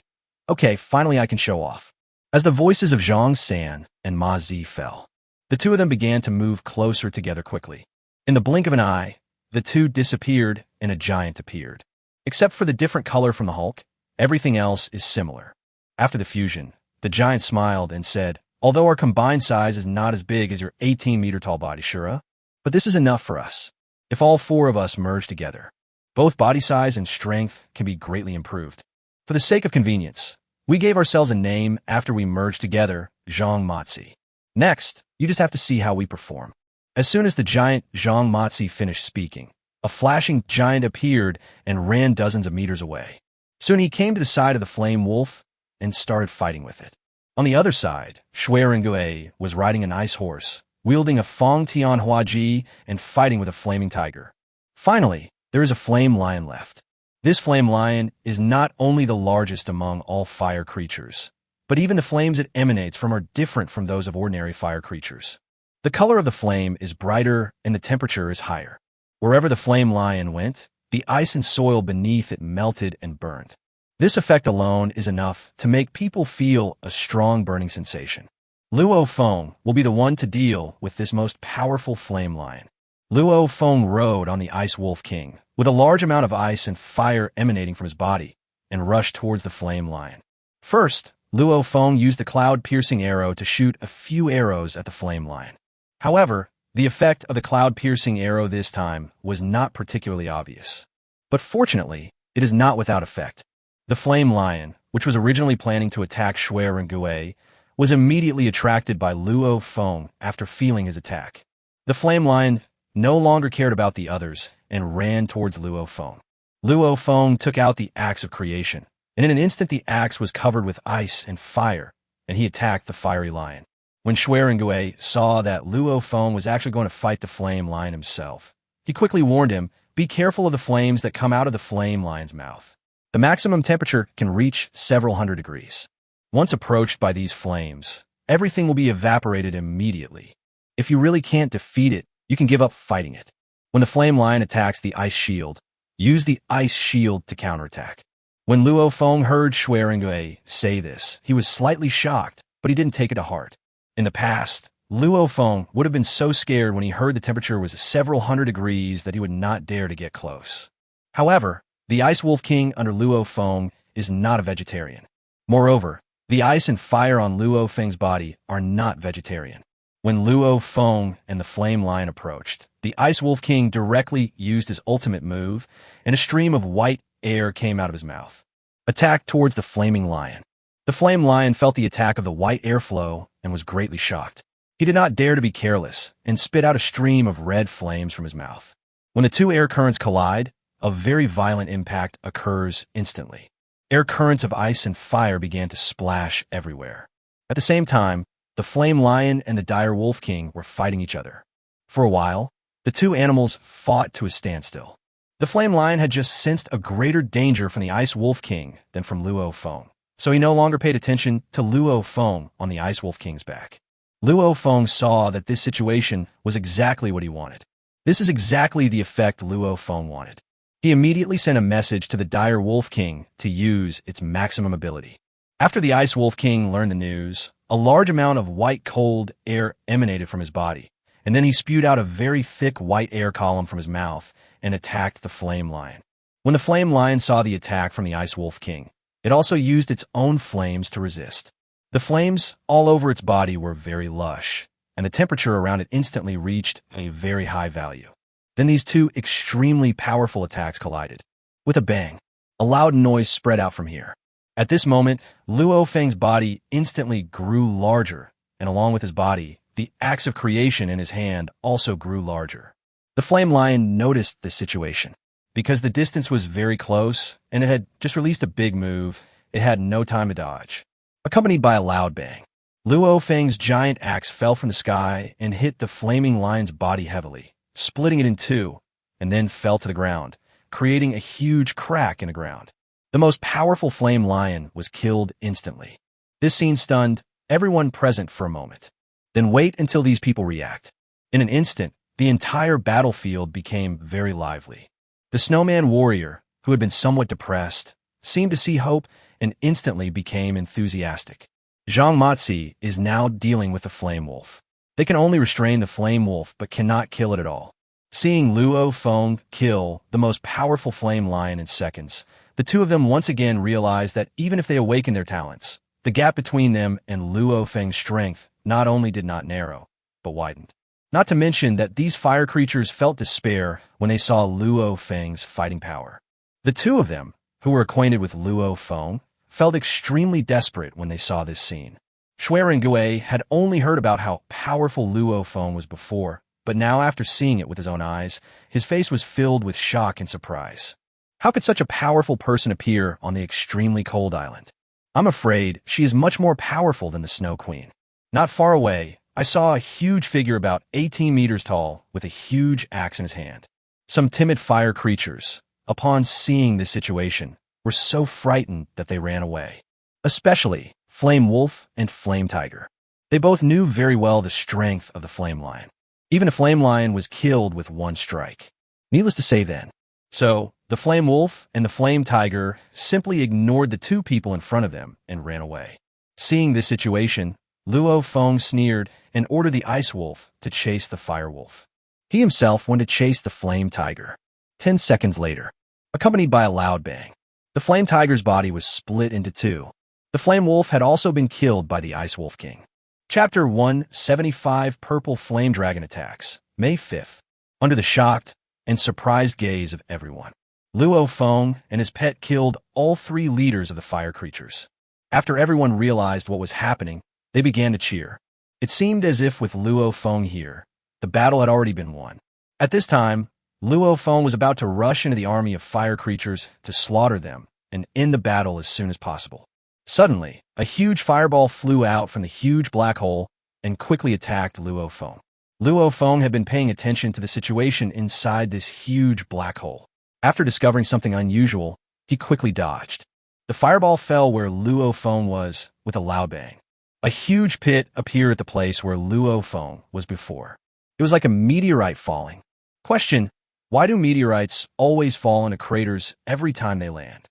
Okay, finally I can show off." As the voices of Zhang San and Ma Zi fell, the two of them began to move closer together quickly. In the blink of an eye, the two disappeared and a giant appeared. Except for the different color from the Hulk, everything else is similar. After the fusion, the giant smiled and said, "Although our combined size is not as big as your 18-meter-tall body, Shura, but this is enough for us. If all four of us merge together, both body size and strength can be greatly improved. For the sake of convenience, we gave ourselves a name after we merged together, Zhang Matzi. Next, you just have to see how we perform." As soon as the giant Zhang Matzi finished speaking, a flashing giant appeared and ran dozens of meters away. Soon he came to the side of the flame wolf and started fighting with it. On the other side, Shui Ringui was riding an ice horse, wielding a Fong Tian Huaji and fighting with a flaming tiger. Finally, there is a flame lion left. This flame lion is not only the largest among all fire creatures, but even the flames it emanates from are different from those of ordinary fire creatures. The color of the flame is brighter and the temperature is higher. Wherever the flame lion went, the ice and soil beneath it melted and burned. This effect alone is enough to make people feel a strong burning sensation. Luo Feng will be the one to deal with this most powerful flame lion. Luo Feng rode on the Ice Wolf King, with a large amount of ice and fire emanating from his body, and rushed towards the flame lion. First, Luo Feng used the cloud-piercing arrow to shoot a few arrows at the flame lion. However, the effect of the cloud-piercing arrow this time was not particularly obvious. But fortunately, it is not without effect. The flame lion, which was originally planning to attack Shui Ringui, was immediately attracted by Luo Feng after feeling his attack. The flame lion no longer cared about the others and ran towards Luo Feng. Luo Feng took out the axe of creation, and in an instant the axe was covered with ice and fire, and he attacked the fiery lion. When Shui Ringui saw that Luo Feng was actually going to fight the flame lion himself, he quickly warned him, "Be careful of the flames that come out of the flame lion's mouth. The maximum temperature can reach several hundred degrees. Once approached by these flames, everything will be evaporated immediately. If you really can't defeat it, you can give up fighting it. When the flame lion attacks the ice shield, use the ice shield to counterattack." When Luo Feng heard Shui Ringui say this, he was slightly shocked, but he didn't take it to heart. In the past, Luo Feng would have been so scared when he heard the temperature was several hundred degrees that he would not dare to get close. However, the Ice Wolf King under Luo Feng is not a vegetarian. Moreover, the ice and fire on Luo Feng's body are not vegetarian. When Luo Feng and the Flame Lion approached, the Ice Wolf King directly used his ultimate move, and a stream of white air came out of his mouth. Attacked towards the Flaming Lion. The Flame Lion felt the attack of the white airflow and was greatly shocked. He did not dare to be careless and spit out a stream of red flames from his mouth. When the two air currents collide, a very violent impact occurs instantly. Air currents of ice and fire began to splash everywhere. At the same time, the Flame Lion and the Dire Wolf King were fighting each other. For a while, the two animals fought to a standstill. The Flame Lion had just sensed a greater danger from the Ice Wolf King than from Luo Feng, so he no longer paid attention to Luo Feng on the Ice Wolf King's back. Luo Feng saw that this situation was exactly what he wanted. This is exactly the effect Luo Feng wanted. He immediately sent a message to the Dire Wolf King to use its maximum ability. After the Ice Wolf King learned the news, a large amount of white cold air emanated from his body, and then he spewed out a very thick white air column from his mouth and attacked the Flame Lion. When the Flame Lion saw the attack from the Ice Wolf King, it also used its own flames to resist. The flames all over its body were very lush, and the temperature around it instantly reached a very high value. Then these two extremely powerful attacks collided. With a bang, a loud noise spread out from here. At this moment, Luo Feng's body instantly grew larger, and along with his body, the axe of creation in his hand also grew larger. The Flame Lion noticed this situation. Because the distance was very close, and it had just released a big move, it had no time to dodge. Accompanied by a loud bang, Luo Feng's giant axe fell from the sky and hit the flaming lion's body heavily, splitting it in two, and then fell to the ground, creating a huge crack in the ground. The most powerful flame lion was killed instantly. This scene stunned everyone present for a moment. Then wait until these people react. In an instant, the entire battlefield became very lively. The snowman warrior, who had been somewhat depressed, seemed to see hope and instantly became enthusiastic. Zhang Matzi is now dealing with the flame wolf. They can only restrain the flame wolf but cannot kill it at all. Seeing Luo Feng kill the most powerful flame lion in seconds, the two of them once again realized that even if they awakened their talents, the gap between them and Luo Feng's strength not only did not narrow, but widened. Not to mention that these fire creatures felt despair when they saw Luo Feng's fighting power. The two of them, who were acquainted with Luo Feng, felt extremely desperate when they saw this scene. Shui and Gui had only heard about how powerful Luo Feng was before, but now after seeing it with his own eyes, his face was filled with shock and surprise. How could such a powerful person appear on the extremely cold island? I'm afraid she is much more powerful than the Snow Queen. Not far away, I saw a huge figure about 18 meters tall with a huge axe in his hand. Some timid fire creatures, upon seeing this situation, were so frightened that they ran away. Especially Flame Wolf and Flame Tiger. They both knew very well the strength of the Flame Lion. Even a Flame Lion was killed with one strike. Needless to say then. So, the Flame Wolf and the Flame Tiger simply ignored the two people in front of them and ran away. Seeing this situation, Luo Feng sneered and ordered the Ice Wolf to chase the Fire Wolf. He himself went to chase the Flame Tiger. 10 seconds later, accompanied by a loud bang, the Flame Tiger's body was split into two. The Flame Wolf had also been killed by the Ice Wolf King. Chapter 175 Purple Flame Dragon Attacks, May 5th. Under the shocked and surprised gaze of everyone, Luo Feng and his pet killed all three leaders of the fire creatures. After everyone realized what was happening, they began to cheer. It seemed as if with Luo Feng here, the battle had already been won. At this time, Luo Feng was about to rush into the army of fire creatures to slaughter them and end the battle as soon as possible. Suddenly, a huge fireball flew out from the huge black hole and quickly attacked Luo Feng. Luo Feng had been paying attention to the situation inside this huge black hole. After discovering something unusual, he quickly dodged. The fireball fell where Luo Feng was with a loud bang. A huge pit appeared at the place where Luo Feng was before. It was like a meteorite falling. Question: why do meteorites always fall into craters every time they land?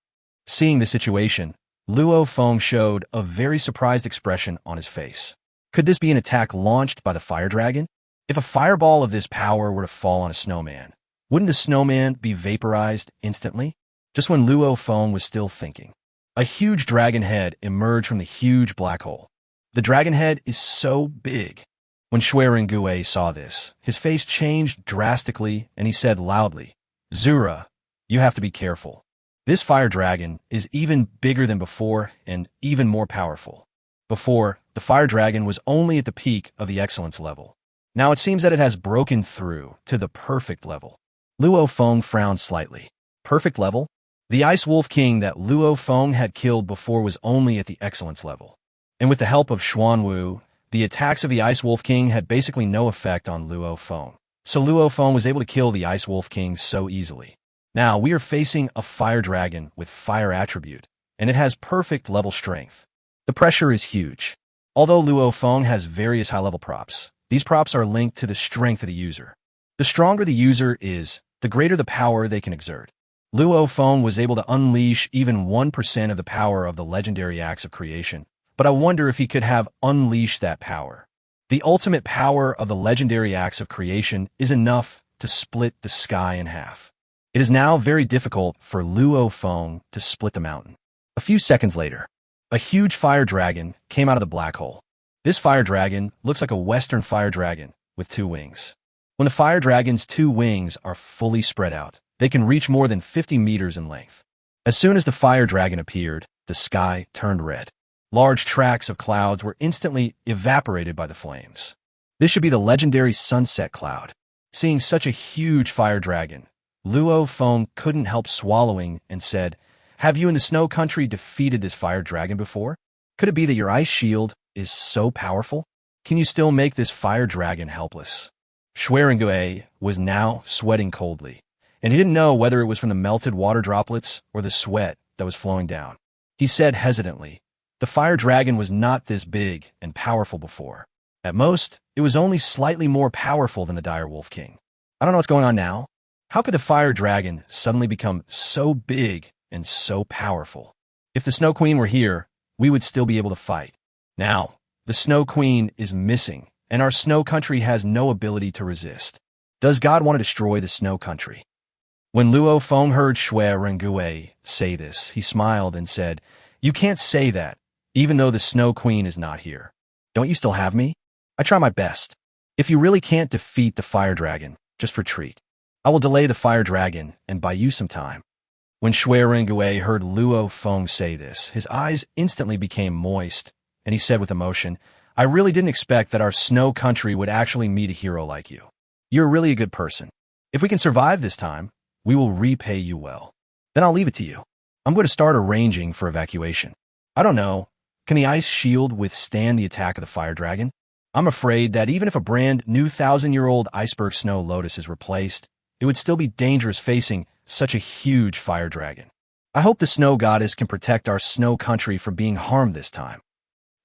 Seeing the situation, Luo Feng showed a very surprised expression on his face. Could this be an attack launched by the fire dragon? If a fireball of this power were to fall on a snowman, wouldn't the snowman be vaporized instantly? Just when Luo Feng was still thinking, a huge dragon head emerged from the huge black hole. The dragon head is so big. When Shui and Gui saw this, his face changed drastically and he said loudly, "Zura, you have to be careful. This fire dragon is even bigger than before and even more powerful. Before, the fire dragon was only at the peak of the excellence level. Now it seems that it has broken through to the perfect level." Luo Feng frowned slightly. Perfect level? The Ice Wolf King that Luo Feng had killed before was only at the excellence level. And with the help of Xuanwu, the attacks of the Ice Wolf King had basically no effect on Luo Feng. So Luo Feng was able to kill the Ice Wolf King so easily. Now we are facing a fire dragon with fire attribute, and it has perfect level strength. The pressure is huge. Although Luo Feng has various high-level props, these props are linked to the strength of the user. The stronger the user is, the greater the power they can exert. Luo Feng was able to unleash even 1% of the power of the legendary acts of creation, but I wonder if he could have unleashed that power. The ultimate power of the legendary acts of creation is enough to split the sky in half. It is now very difficult for Luo Feng to split the mountain. A few seconds later, a huge fire dragon came out of the black hole. This fire dragon looks like a Western fire dragon with 2 wings. When the fire dragon's 2 wings are fully spread out, they can reach more than 50 meters in length. As soon as the fire dragon appeared, the sky turned red. Large tracts of clouds were instantly evaporated by the flames. This should be the legendary sunset cloud. Seeing such a huge fire dragon, Luo Feng couldn't help swallowing and said, "Have you in the snow country defeated this fire dragon before? Could it be that your ice shield is so powerful? Can you still make this fire dragon helpless?" Shui was now sweating coldly, and he didn't know whether it was from the melted water droplets or the sweat that was flowing down. He said hesitantly, "The fire dragon was not this big and powerful before. At most, it was only slightly more powerful than the dire wolf king. I don't know what's going on now. How could the fire dragon suddenly become so big and so powerful? If the Snow Queen were here, we would still be able to fight. Now, the Snow Queen is missing, and our snow country has no ability to resist. Does God want to destroy the snow country?" When Luo Feng heard Shui say this, he smiled and said, "You can't say that, even though the Snow Queen is not here. Don't you still have me? I try my best. If you really can't defeat the fire dragon, just retreat. I will delay the fire dragon and buy you some time." When Shui heard Luo Feng say this, his eyes instantly became moist, and he said with emotion, "I really didn't expect that our snow country would actually meet a hero like you. You're really a good person. If we can survive this time, we will repay you well. Then I'll leave it to you. I'm going to start arranging for evacuation. I don't know, can the ice shield withstand the attack of the fire dragon? I'm afraid that even if a brand new 1,000-year-old iceberg snow lotus is replaced, it would still be dangerous facing such a huge fire dragon. I hope the snow goddess can protect our snow country from being harmed this time."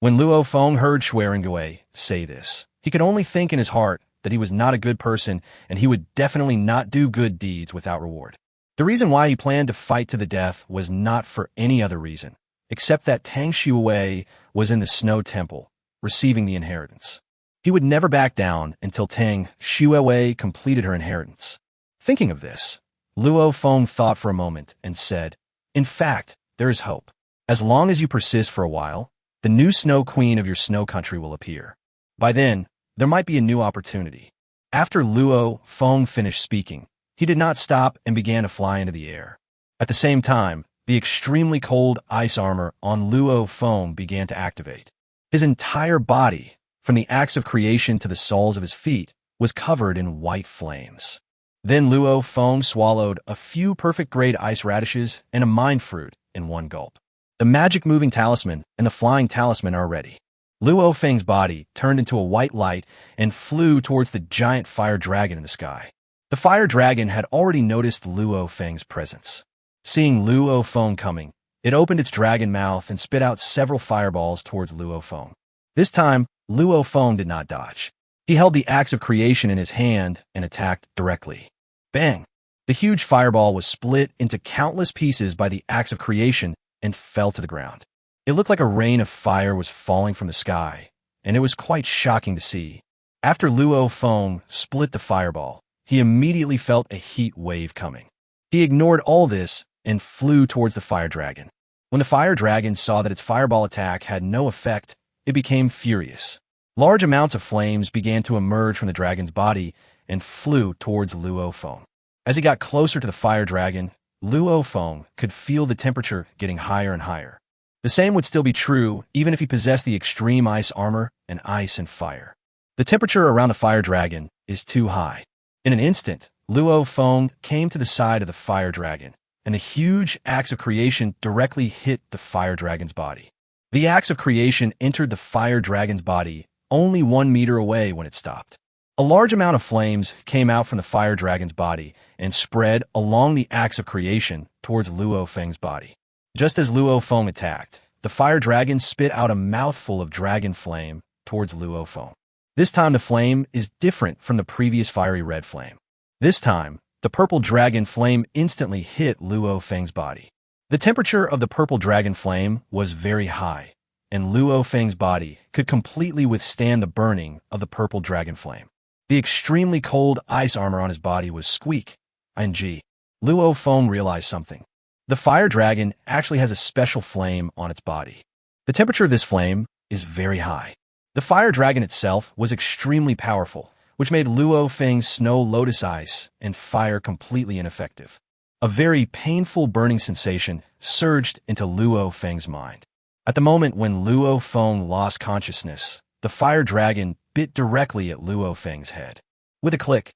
When Luo Feng heard Shui say this, he could only think in his heart that he was not a good person and he would definitely not do good deeds without reward. The reason why he planned to fight to the death was not for any other reason, except that Tang Shui was in the Snow Temple, receiving the inheritance. He would never back down until Tang Shui completed her inheritance. Thinking of this, Luo Feng thought for a moment and said, "In fact, there is hope. As long as you persist for a while, the new Snow Queen of your snow country will appear. By then, there might be a new opportunity." After Luo Feng finished speaking, he did not stop and began to fly into the air. At the same time, the extremely cold ice armor on Luo Feng began to activate. His entire body, from the acts of creation to the soles of his feet, was covered in white flames. Then Luo Feng swallowed a few perfect-grade ice radishes and a mind fruit in one gulp. The magic moving talisman and the flying talisman are ready. Luo Feng's body turned into a white light and flew towards the giant fire dragon in the sky. The fire dragon had already noticed Luo Feng's presence. Seeing Luo Feng coming, it opened its dragon mouth and spit out several fireballs towards Luo Feng. This time, Luo Feng did not dodge. He held the axe of creation in his hand and attacked directly. Bang! The huge fireball was split into countless pieces by the axe of creation and fell to the ground. It looked like a rain of fire was falling from the sky, and it was quite shocking to see. After Luo Feng split the fireball, he immediately felt a heat wave coming. He ignored all this and flew towards the fire dragon. When the fire dragon saw that its fireball attack had no effect, it became furious. Large amounts of flames began to emerge from the dragon's body and flew towards Luo Feng. As he got closer to the fire dragon, Luo Feng could feel the temperature getting higher and higher. The same would still be true even if he possessed the extreme ice armor and ice and fire. The temperature around the fire dragon is too high. In an instant, Luo Feng came to the side of the fire dragon, and the huge axe of creation directly hit the fire dragon's body. The axe of creation entered the fire dragon's body only 1 meter away when it stopped. A large amount of flames came out from the fire dragon's body and spread along the axe of creation towards Luo Feng's body. Just as Luo Feng attacked, the fire dragon spit out a mouthful of dragon flame towards Luo Feng. This time the flame is different from the previous fiery red flame. This time, the purple dragon flame instantly hit Luo Feng's body. The temperature of the purple dragon flame was very high, and Luo Feng's body could completely withstand the burning of the purple dragon flame. The extremely cold ice armor on his body was squeak. ING. Luo Feng realized something. The fire dragon actually has a special flame on its body. The temperature of this flame is very high. The fire dragon itself was extremely powerful, which made Luo Feng's snow lotus ice and fire completely ineffective. A very painful burning sensation surged into Luo Feng's mind. At the moment when Luo Feng lost consciousness, the fire dragon bit directly at Luo Feng's head. With a click,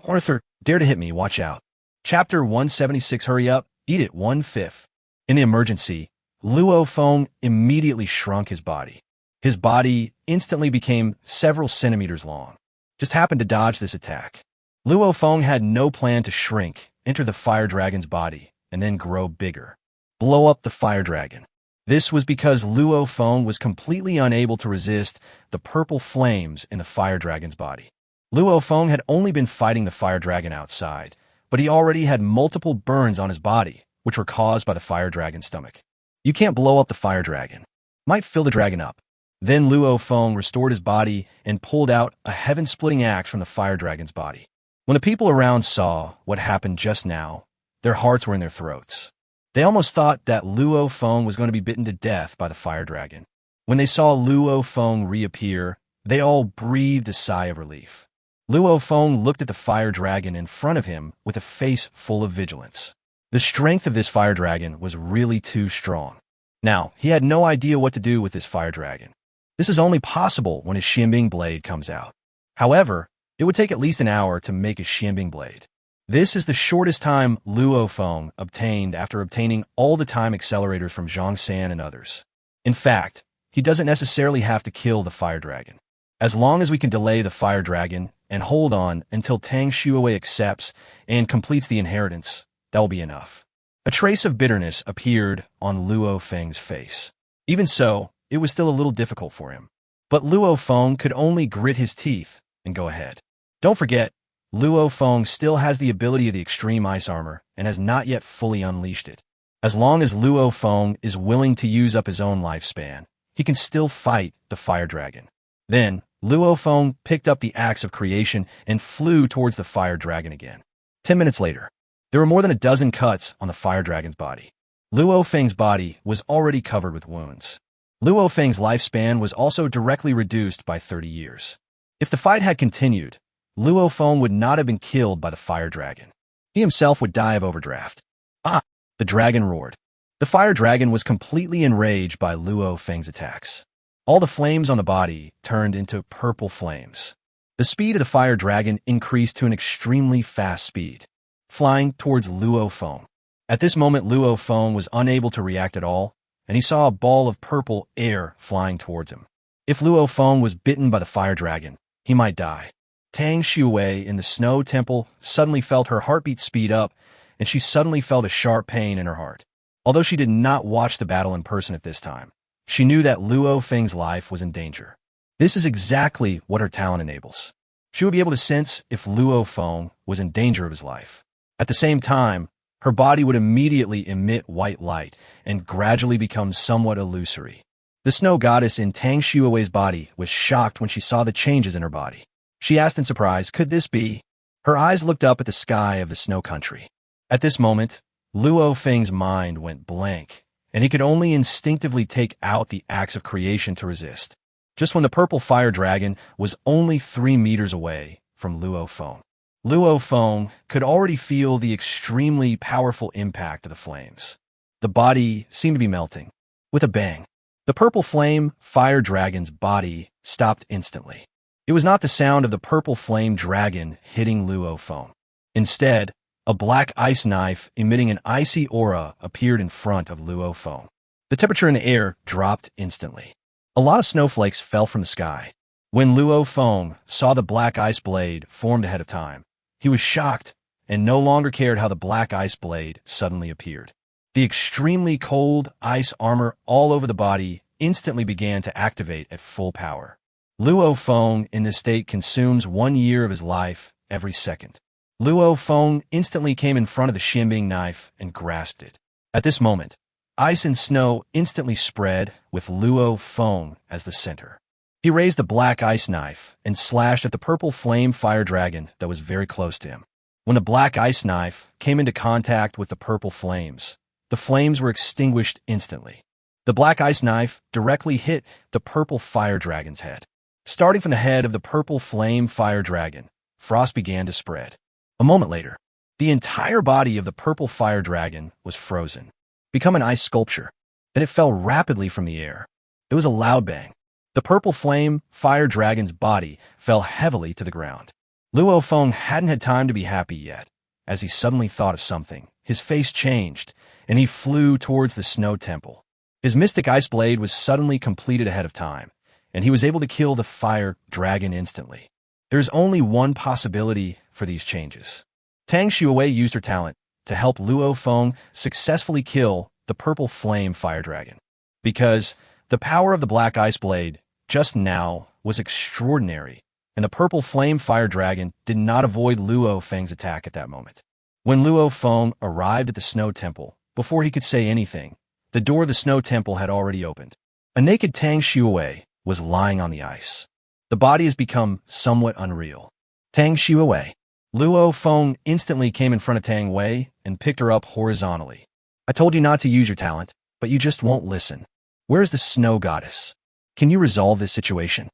Arthur, dare to hit me, watch out. Chapter 176, hurry up, eat it 1/5. In the emergency, Luo Feng immediately shrunk his body. His body instantly became several centimeters long. Just happened to dodge this attack. Luo Feng had no plan to shrink, enter the fire dragon's body, and then grow bigger. Blow up the fire dragon. This was because Luo Feng was completely unable to resist the purple flames in the fire dragon's body. Luo Feng had only been fighting the fire dragon outside, but he already had multiple burns on his body, which were caused by the fire dragon's stomach. You can't blow up the fire dragon. Might fill the dragon up. Then Luo Feng restored his body and pulled out a heaven-splitting axe from the fire dragon's body. When the people around saw what happened just now, their hearts were in their throats. They almost thought that Luo Feng was going to be bitten to death by the fire dragon. When they saw Luo Feng reappear, they all breathed a sigh of relief. Luo Feng looked at the fire dragon in front of him with a face full of vigilance. The strength of this fire dragon was really too strong. Now, he had no idea what to do with this fire dragon. This is only possible when his Xianbing blade comes out. However, it would take at least an hour to make a Xianbing blade. This is the shortest time Luo Feng obtained after obtaining all the time accelerators from Zhang San and others. In fact, he doesn't necessarily have to kill the fire dragon. As long as we can delay the fire dragon and hold on until Tang Shui accepts and completes the inheritance, that will be enough. A trace of bitterness appeared on Luo Feng's face. Even so, it was still a little difficult for him. But Luo Feng could only grit his teeth and go ahead. Don't forget, Luo Feng still has the ability of the extreme ice armor and has not yet fully unleashed it. As long as Luo Feng is willing to use up his own lifespan, he can still fight the fire dragon. Then, Luo Feng picked up the axe of creation and flew towards the fire dragon again. 10 minutes later, there were more than a dozen cuts on the fire dragon's body. Luo Feng's body was already covered with wounds. Luo Feng's lifespan was also directly reduced by 30 years. If the fight had continued, Luo Feng would not have been killed by the fire dragon. He himself would die of overdraft. Ah! The dragon roared. The fire dragon was completely enraged by Luo Feng's attacks. All the flames on the body turned into purple flames. The speed of the fire dragon increased to an extremely fast speed, flying towards Luo Feng. At this moment, Luo Feng was unable to react at all, and he saw a ball of purple air flying towards him. If Luo Feng was bitten by the fire dragon, he might die. Tang Shui in the snow temple suddenly felt her heartbeat speed up, and she suddenly felt a sharp pain in her heart. Although she did not watch the battle in person at this time, she knew that Luo Feng's life was in danger. This is exactly what her talent enables. She would be able to sense if Luo Feng was in danger of his life. At the same time, her body would immediately emit white light and gradually become somewhat illusory. The snow goddess in Tang Shui's body was shocked when she saw the changes in her body. She asked in surprise, could this be? Her eyes looked up at the sky of the snow country. At this moment, Luo Feng's mind went blank, and he could only instinctively take out the axe of creation to resist, just when the purple fire dragon was only 3 meters away from Luo Feng. Luo Feng could already feel the extremely powerful impact of the flames. The body seemed to be melting. With a bang, the purple flame fire dragon's body stopped instantly. It was not the sound of the purple flame dragon hitting Luo Feng. Instead, a black ice knife emitting an icy aura appeared in front of Luo Feng. The temperature in the air dropped instantly. A lot of snowflakes fell from the sky. When Luo Feng saw the black ice blade formed ahead of time, he was shocked and no longer cared how the black ice blade suddenly appeared. The extremely cold ice armor all over the body instantly began to activate at full power. Luo Feng in this state consumes 1 year of his life every second. Luo Feng instantly came in front of the Xianbing knife and grasped it. At this moment, ice and snow instantly spread with Luo Feng as the center. He raised the black ice knife and slashed at the purple flame fire dragon that was very close to him. When the black ice knife came into contact with the purple flames, the flames were extinguished instantly. The black ice knife directly hit the purple fire dragon's head. Starting from the head of the purple flame fire dragon, frost began to spread. A moment later, the entire body of the purple fire dragon was frozen, become an ice sculpture. Then it fell rapidly from the air. It was a loud bang. The purple flame fire dragon's body fell heavily to the ground. Luo Feng hadn't had time to be happy yet. As he suddenly thought of something, his face changed, and he flew towards the snow temple. His mystic ice blade was suddenly completed ahead of time, and he was able to kill the fire dragon instantly. There's only one possibility for these changes. Tang Shui used her talent to help Luo Feng successfully kill the purple flame fire dragon. Because the power of the black ice blade just now was extraordinary, and the purple flame fire dragon did not avoid Luo Feng's attack at that moment. When Luo Feng arrived at the snow temple, before he could say anything, the door of the snow temple had already opened. A naked Tang Shui was lying on the ice. The body has become somewhat unreal. Tang Shui. Luo Feng instantly came in front of Tang Wei and picked her up horizontally. I told you not to use your talent, but you just won't listen. Where is the snow goddess? Can you resolve this situation?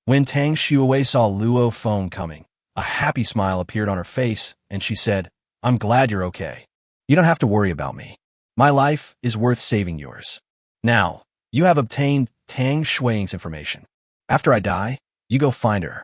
When Tang Shui saw Luo Feng coming, a happy smile appeared on her face, and she said, I'm glad you're okay. You don't have to worry about me. My life is worth saving yours. Now, you have obtained Tang Shui's information. After I die, you go find her.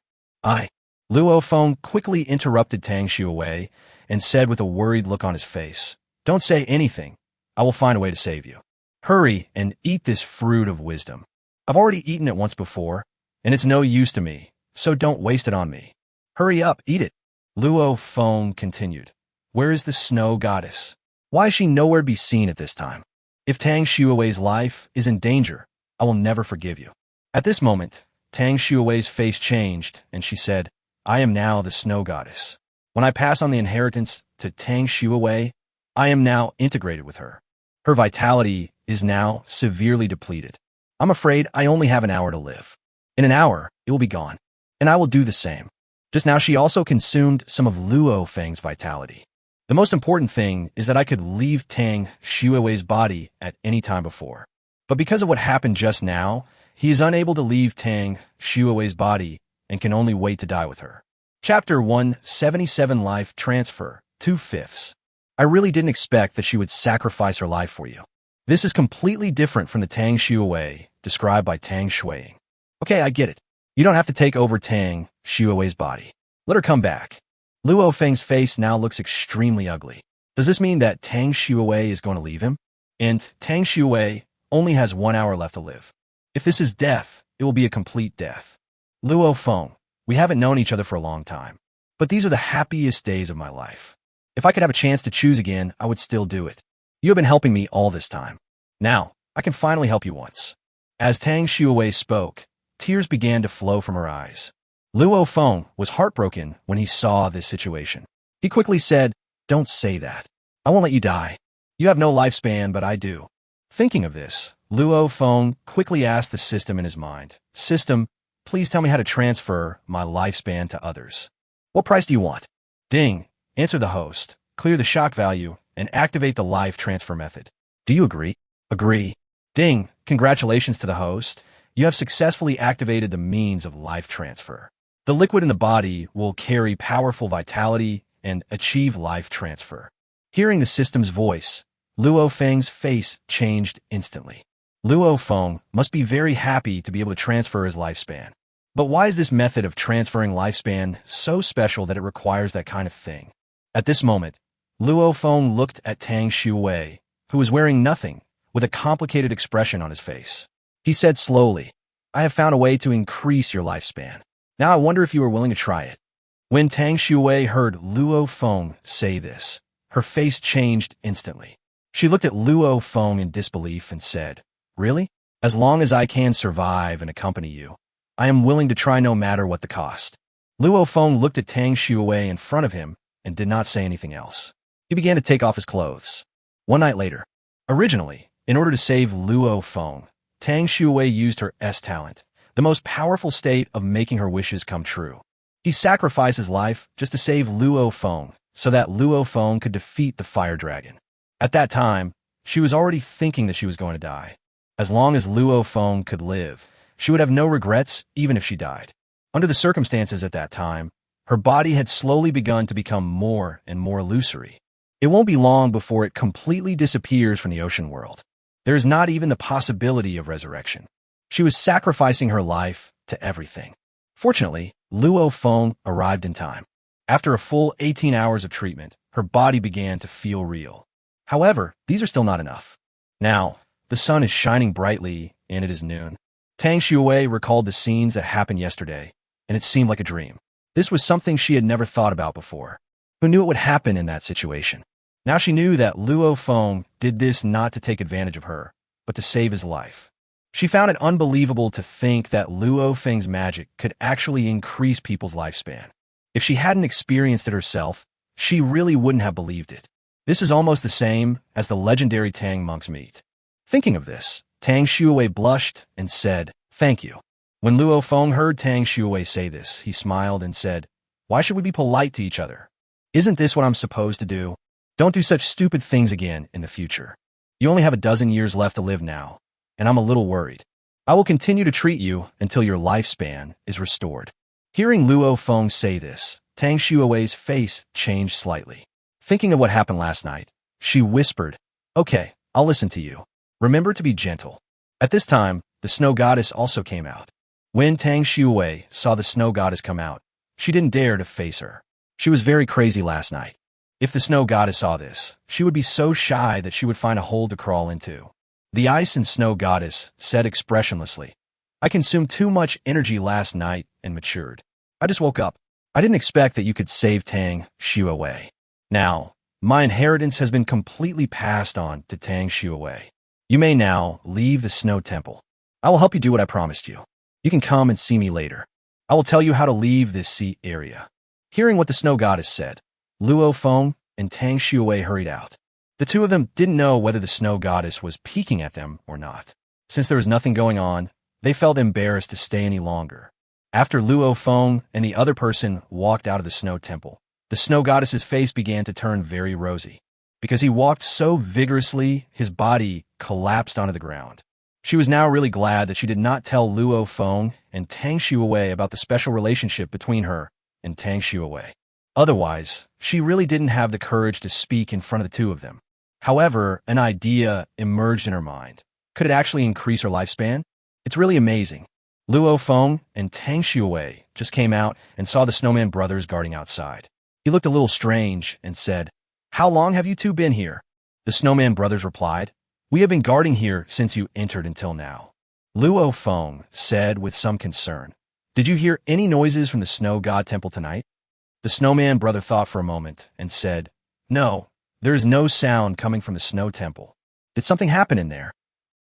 Luo Feng quickly interrupted Tang Shui and said with a worried look on his face, Don't say anything. I will find a way to save you. Hurry and eat this fruit of wisdom. I've already eaten it once before, and it's no use to me, so don't waste it on me. Hurry up, eat it. Luo Feng continued. Where is the snow goddess? Why is she nowhere to be seen at this time? If Tang Shui's life is in danger, I will never forgive you. At this moment, Tang Shui's face changed, and she said, I am now the snow goddess. When I pass on the inheritance to Tang Shui, I am now integrated with her. Her vitality is now severely depleted. I'm afraid I only have an hour to live. In an hour, it will be gone, and I will do the same. Just now she also consumed some of Luo Feng's vitality. The most important thing is that I could leave Tang Shui's body at any time before. But because of what happened just now, he is unable to leave Tang Shui's body and can only wait to die with her. Chapter 177 Life Transfer 2/5. I really didn't expect that she would sacrifice her life for you. This is completely different from the Tang Shui described by Tang Shui. Okay, I get it. You don't have to take over Tang Shui's body. Let her come back. Luo Feng's face now looks extremely ugly. Does this mean that Tang Shui is going to leave him? And Tang Shui only has 1 hour left to live. If this is death, it will be a complete death. Luo Feng, we haven't known each other for a long time, but these are the happiest days of my life. If I could have a chance to choose again, I would still do it. You have been helping me all this time. Now, I can finally help you once. As Tang Shui spoke, tears began to flow from her eyes. Luo Feng was heartbroken when he saw this situation. He quickly said, Don't say that. I won't let you die. You have no lifespan, but I do. Thinking of this, Luo Feng quickly asked the system in his mind, System, please tell me how to transfer my lifespan to others. What price do you want? Ding. Answer the host, clear the shock value, and activate the life transfer method. Do you agree? Agree. Ding. Congratulations to the host. You have successfully activated the means of life transfer. The liquid in the body will carry powerful vitality and achieve life transfer. Hearing the system's voice, Luo Feng's face changed instantly. Luo Feng must be very happy to be able to transfer his lifespan. But why is this method of transferring lifespan so special that it requires that kind of thing? At this moment, Luo Feng looked at Tang Shui, who was wearing nothing, with a complicated expression on his face. He said slowly, I have found a way to increase your lifespan. Now I wonder if you are willing to try it. When Tang Shui heard Luo Feng say this, her face changed instantly. She looked at Luo Feng in disbelief and said, "Really? As long as I can survive and accompany you, I am willing to try no matter what the cost." Luo Feng looked at Tang Shui in front of him and did not say anything else. He began to take off his clothes. One night later. Originally, in order to save Luo Feng, Tang Shui used her S-talent, the most powerful state of making her wishes come true. He sacrificed his life just to save Luo Feng, so that Luo Feng could defeat the fire dragon. At that time, she was already thinking that she was going to die. As long as Luo Feng could live, she would have no regrets even if she died. Under the circumstances at that time, her body had slowly begun to become more and more illusory. It won't be long before it completely disappears from the ocean world. There is not even the possibility of resurrection. She was sacrificing her life to everything. Fortunately, Luo Feng arrived in time. After a full 18 hours of treatment, her body began to feel real. However, these are still not enough. Now, the sun is shining brightly, and it is noon. Tang Shui recalled the scenes that happened yesterday, and it seemed like a dream. This was something she had never thought about before. Who knew it would happen in that situation? Now she knew that Luo Feng did this not to take advantage of her, but to save his life. She found it unbelievable to think that Luo Feng's magic could actually increase people's lifespan. If she hadn't experienced it herself, she really wouldn't have believed it. This is almost the same as the legendary Tang monk's meat. Thinking of this, Tang Shui blushed and said, "Thank you." When Luo Feng heard Tang Shui say this, he smiled and said, "Why should we be polite to each other? Isn't this what I'm supposed to do? Don't do such stupid things again in the future. You only have a dozen years left to live now, and I'm a little worried. I will continue to treat you until your lifespan is restored." Hearing Luo Feng say this, Tang Shui's face changed slightly. Thinking of what happened last night, she whispered, "Okay, I'll listen to you. Remember to be gentle." At this time, the snow goddess also came out. When Tang Shui saw the snow goddess come out, she didn't dare to face her. She was very crazy last night. If the snow goddess saw this, she would be so shy that she would find a hole to crawl into. The ice and snow goddess said expressionlessly, "I consumed too much energy last night and matured. I just woke up. I didn't expect that you could save Tang Shui. Now, my inheritance has been completely passed on to Tang Shui. You may now leave the snow temple. I will help you do what I promised you. You can come and see me later. I will tell you how to leave this sea area." Hearing what the snow goddess said, Luo Feng and Tang Shui hurried out. The two of them didn't know whether the snow goddess was peeking at them or not. Since there was nothing going on, they felt embarrassed to stay any longer. After Luo Feng and the other person walked out of the snow temple, the snow goddess's face began to turn very rosy. Because he walked so vigorously, his body collapsed onto the ground. She was now really glad that she did not tell Luo Feng and Tang Shui about the special relationship between her and Tang Shui. Otherwise, she really didn't have the courage to speak in front of the two of them. However, an idea emerged in her mind. Could it actually increase her lifespan? It's really amazing. Luo Feng and Tang Shui just came out and saw the Snowman brothers guarding outside. He looked a little strange and said, "How long have you two been here?" The Snowman brothers replied, "We have been guarding here since you entered until now." Luo Feng said with some concern, "Did you hear any noises from the Snow God Temple tonight?" The Snowman brother thought for a moment and said, "No, there is no sound coming from the Snow Temple. Did something happen in there?"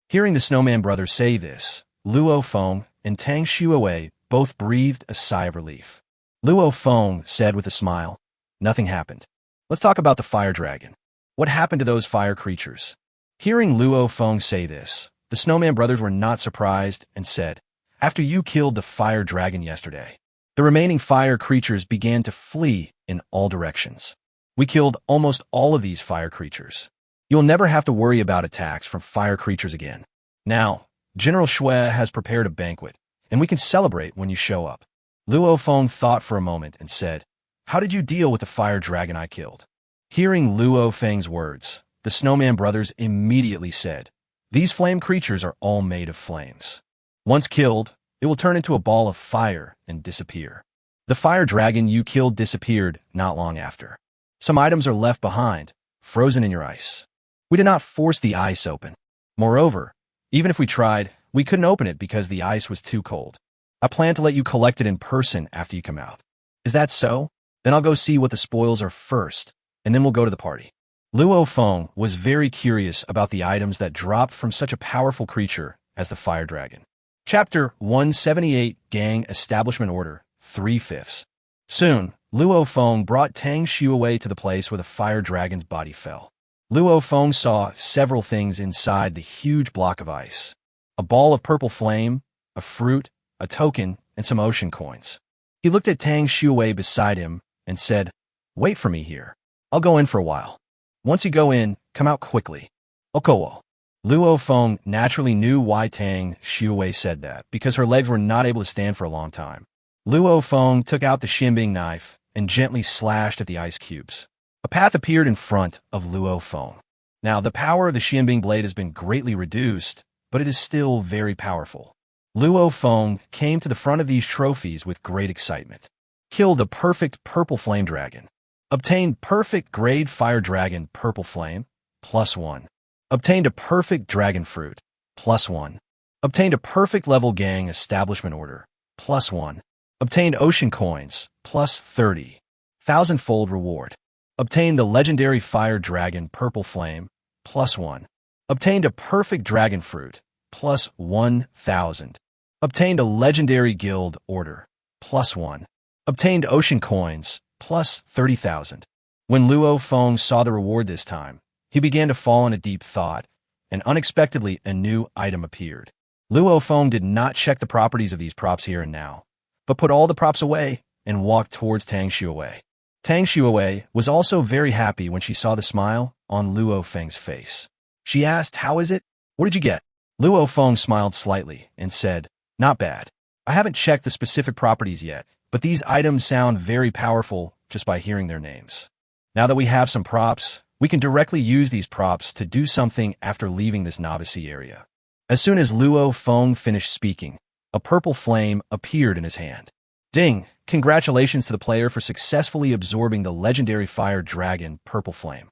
Hearing the Snowman brothers say this, Luo Feng and Tang Shui both breathed a sigh of relief. Luo Feng said with a smile, "Nothing happened. Let's talk about the fire dragon. What happened to those fire creatures?" Hearing Luo Feng say this, the Snowman brothers were not surprised and said, "After you killed the fire dragon yesterday, the remaining fire creatures began to flee in all directions. We killed almost all of these fire creatures. You'll never have to worry about attacks from fire creatures again. Now, General Shui has prepared a banquet, and we can celebrate when you show up." Luo Feng thought for a moment and said, "How did you deal with the fire dragon I killed?" Hearing Luo Feng's words, the Snowman brothers immediately said, "These flame creatures are all made of flames. Once killed, it will turn into a ball of fire and disappear. The fire dragon you killed disappeared not long after. Some items are left behind, frozen in your ice. We did not force the ice open. Moreover, even if we tried, we couldn't open it because the ice was too cold. I plan to let you collect it in person after you come out. Is that so? Then I'll go see what the spoils are first, and then we'll go to the party." Luo Feng was very curious about the items that dropped from such a powerful creature as the Fire Dragon. Chapter 178 Gang Establishment Order 3/5. Soon, Luo Feng brought Tang Shui to the place where the Fire Dragon's body fell. Luo Feng saw several things inside the huge block of ice. A ball of purple flame, a fruit, a token, and some ocean coins. He looked at Tang Shui beside him and said, "Wait for me here. I'll go in for a while. Once you go in, come out quickly. Okowo." Luo Feng naturally knew why Tang Shui said that, because her legs were not able to stand for a long time. Luo Feng took out the Xianbing knife and gently slashed at the ice cubes. A path appeared in front of Luo Feng. Now, the power of the Xianbing blade has been greatly reduced, but it is still very powerful. Luo Feng came to the front of these trophies with great excitement. Killed a perfect purple flame dragon. Obtained perfect grade fire dragon purple flame, +1. Obtained a perfect dragon fruit, +1. Obtained a perfect level gang establishment order, +1. Obtained ocean coins, +30. Thousandfold reward. Obtained the legendary fire dragon purple flame, +1. Obtained a perfect dragon fruit, +1000. Obtained a legendary guild order, +1. Obtained ocean coins, +30,000. When Luo Feng saw the reward this time, he began to fall into deep thought, and unexpectedly a new item appeared. Luo Feng did not check the properties of these props here and now, but put all the props away and walked towards Tang Shui. Tang Shui was also very happy when she saw the smile on Luo Feng's face. She asked, "How is it? What did you get?" Luo Feng smiled slightly and said, "Not bad. I haven't checked the specific properties yet, but these items sound very powerful just by hearing their names. Now that we have some props, we can directly use these props to do something after leaving this novice area." As soon as Luo Feng finished speaking, a purple flame appeared in his hand. Ding! Congratulations to the player for successfully absorbing the legendary fire dragon purple flame.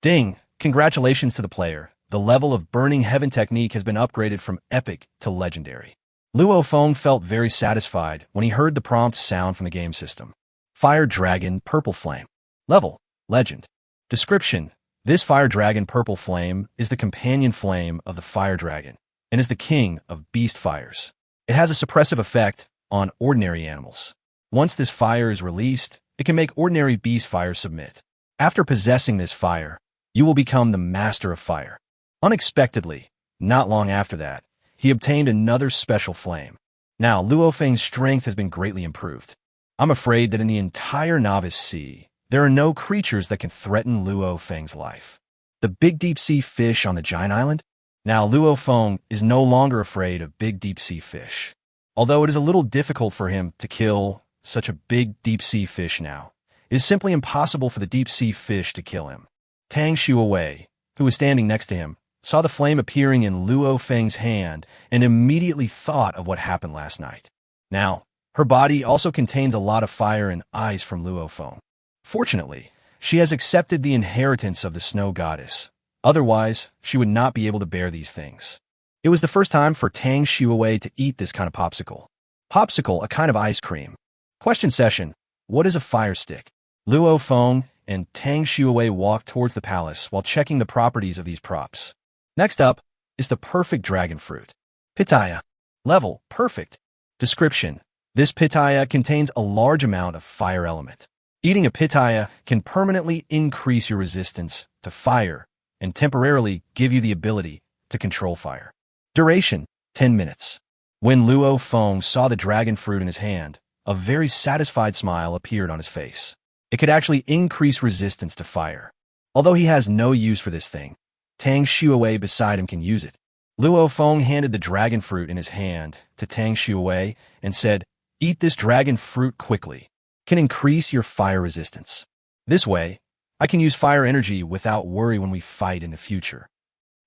Ding! Congratulations to the player. The level of Burning Heaven technique has been upgraded from epic to legendary. Luo Feng felt very satisfied when he heard the prompt sound from the game system. Fire Dragon Purple Flame. Level: Legend. Description: This Fire Dragon Purple Flame is the companion flame of the Fire Dragon and is the king of beast fires. It has a suppressive effect on ordinary animals. Once this fire is released, it can make ordinary beast fires submit. After possessing this fire, you will become the master of fire. Unexpectedly, not long after that, he obtained another special flame. Now, Luo Feng's strength has been greatly improved. I'm afraid that in the entire Novice Sea, there are no creatures that can threaten Luo Feng's life. The big deep sea fish on the giant island? Now, Luo Feng is no longer afraid of big deep sea fish. Although it is a little difficult for him to kill such a big deep sea fish now, it is simply impossible for the deep sea fish to kill him. Tang Shui, who was standing next to him, saw the flame appearing in Luo Feng's hand and immediately thought of what happened last night. Now, her body also contains a lot of fire and eyes from Luo Feng. Fortunately, she has accepted the inheritance of the snow goddess. Otherwise, she would not be able to bear these things. It was the first time for Tang Shui to eat this kind of popsicle. Popsicle, a kind of ice cream. Question session: What is a fire stick? Luo Feng and Tang Shui walked towards the palace while checking the properties of these props. Next up is the perfect dragon fruit. Pitaya. Level: Perfect. Description: This pitaya contains a large amount of fire element. Eating a pitaya can permanently increase your resistance to fire and temporarily give you the ability to control fire. Duration: 10 minutes. When Luo Feng saw the dragon fruit in his hand, a very satisfied smile appeared on his face. It could actually increase resistance to fire. Although he has no use for this thing, Tang Shui beside him can use it. Luo Feng handed the dragon fruit in his hand to Tang Shui and said, "Eat this dragon fruit quickly. Can increase your fire resistance. This way, I can use fire energy without worry when we fight in the future."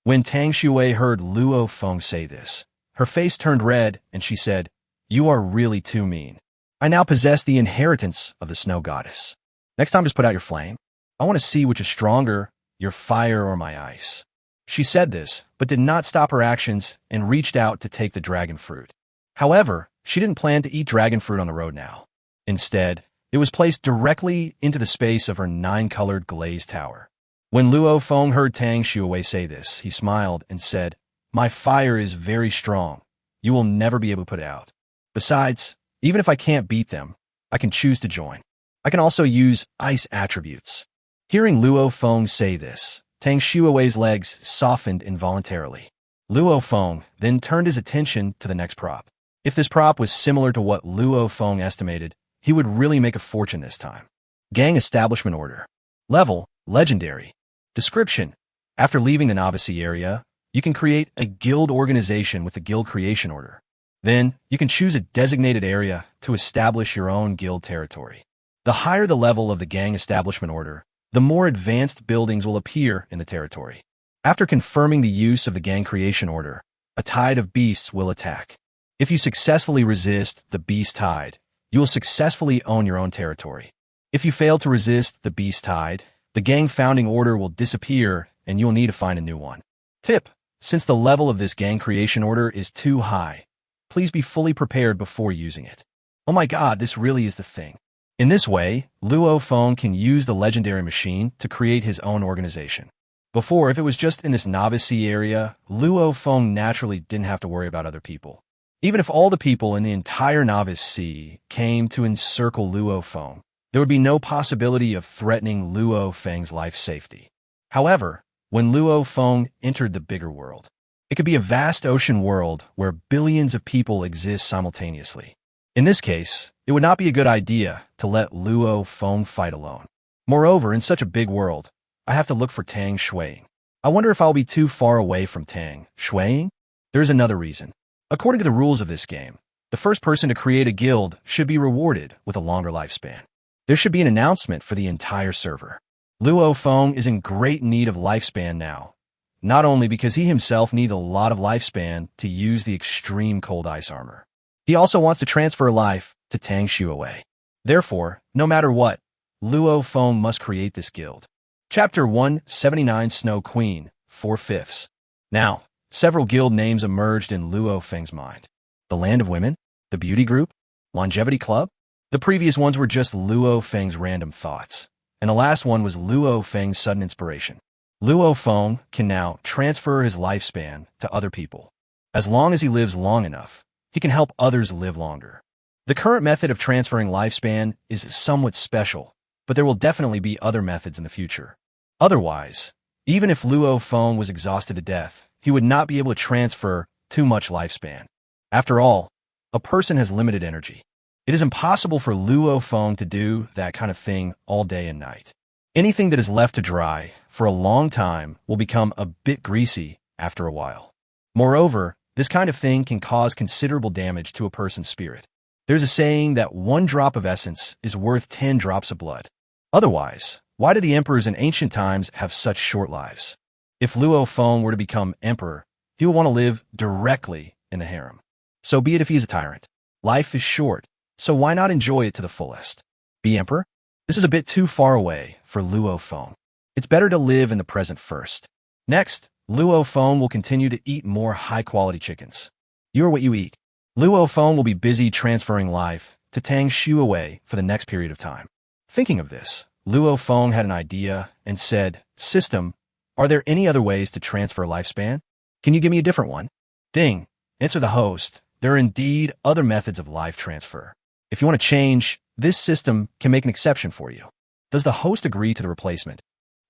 When Tang Shui heard Luo Feng say this, her face turned red and she said, "You are really too mean. I now possess the inheritance of the snow goddess. Next time, just put out your flame. I want to see which is stronger, your fire or my ice." She said this, but did not stop her actions and reached out to take the dragon fruit. However, she didn't plan to eat dragon fruit on the road now. Instead, it was placed directly into the space of her 9-colored glazed tower. When Luo Feng heard Tang Shui say this, he smiled and said, "My fire is very strong. You will never be able to put it out. Besides, even if I can't beat them, I can choose to join. I can also use ice attributes." Hearing Luo Feng say this, Tang Shui's legs softened involuntarily. Luo Feng then turned his attention to the next prop. If this prop was similar to what Luo Feng estimated, he would really make a fortune this time. Gang Establishment Order. Level, Legendary. Description: after leaving the novice area, you can create a guild organization with the guild creation order. Then, you can choose a designated area to establish your own guild territory. The higher the level of the gang establishment order, the more advanced buildings will appear in the territory. After confirming the use of the gang creation order, a tide of beasts will attack. If you successfully resist the beast tide, you will successfully own your own territory. If you fail to resist the beast tide, the gang founding order will disappear and you'll need to find a new one. Tip: since the level of this gang creation order is too high, please be fully prepared before using it. Oh my god, this really is the thing. In this way, Luo Feng can use the legendary machine to create his own organization. Before, if it was just in this novice area, Luo Feng naturally didn't have to worry about other people. Even if all the people in the entire novice sea came to encircle Luo Feng, there would be no possibility of threatening Luo Feng's life safety. However, when Luo Feng entered the bigger world, it could be a vast ocean world where billions of people exist simultaneously. In this case, it would not be a good idea to let Luo Feng fight alone. Moreover, in such a big world, I have to look for Tang Shuiing. I wonder if I'll be too far away from Tang Shuiing? There's another reason. According to the rules of this game, the first person to create a guild should be rewarded with a longer lifespan. There should be an announcement for the entire server. Luo Feng is in great need of lifespan now, not only because he himself needs a lot of lifespan to use the extreme cold ice armor. He also wants to transfer life to Tang Shui. Therefore, no matter what, Luo Feng must create this guild. Chapter 179 Snow Queen, 4/5. Now, several guild names emerged in Luo Feng's mind. The Land of Women? The Beauty Group? Longevity Club? The previous ones were just Luo Feng's random thoughts, and the last one was Luo Feng's sudden inspiration. Luo Feng can now transfer his lifespan to other people. As long as he lives long enough, he can help others live longer. The current method of transferring lifespan is somewhat special, but there will definitely be other methods in the future. Otherwise, even if Luo Feng was exhausted to death, he would not be able to transfer too much lifespan. After all, a person has limited energy. It is impossible for Luo Feng to do that kind of thing all day and night. Anything that is left to dry for a long time will become a bit greasy after a while. Moreover, this kind of thing can cause considerable damage to a person's spirit. There's a saying that 1 drop of essence is worth 10 drops of blood. Otherwise, why did the emperors in ancient times have such short lives? If Luo Feng were to become emperor, he would want to live directly in the harem. So be it if he is a tyrant. Life is short, so why not enjoy it to the fullest? Be emperor? This is a bit too far away for Luo Feng. It's better to live in the present first. Next, Luo Feng will continue to eat more high-quality chickens. You are what you eat. Luo Feng will be busy transferring life to Tang Shui for the next period of time. Thinking of this, Luo Feng had an idea and said, "System, are there any other ways to transfer lifespan? Can you give me a different one?" Ding. Answer the host. There are indeed other methods of life transfer. If you want to change, this system can make an exception for you. Does the host agree to the replacement?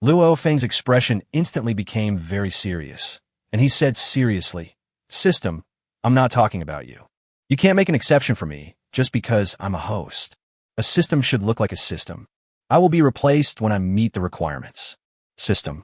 Luo Feng's expression instantly became very serious, and he said seriously, "System, I'm not talking about you. You can't make an exception for me just because I'm a host. A system should look like a system. I will be replaced when I meet the requirements." System.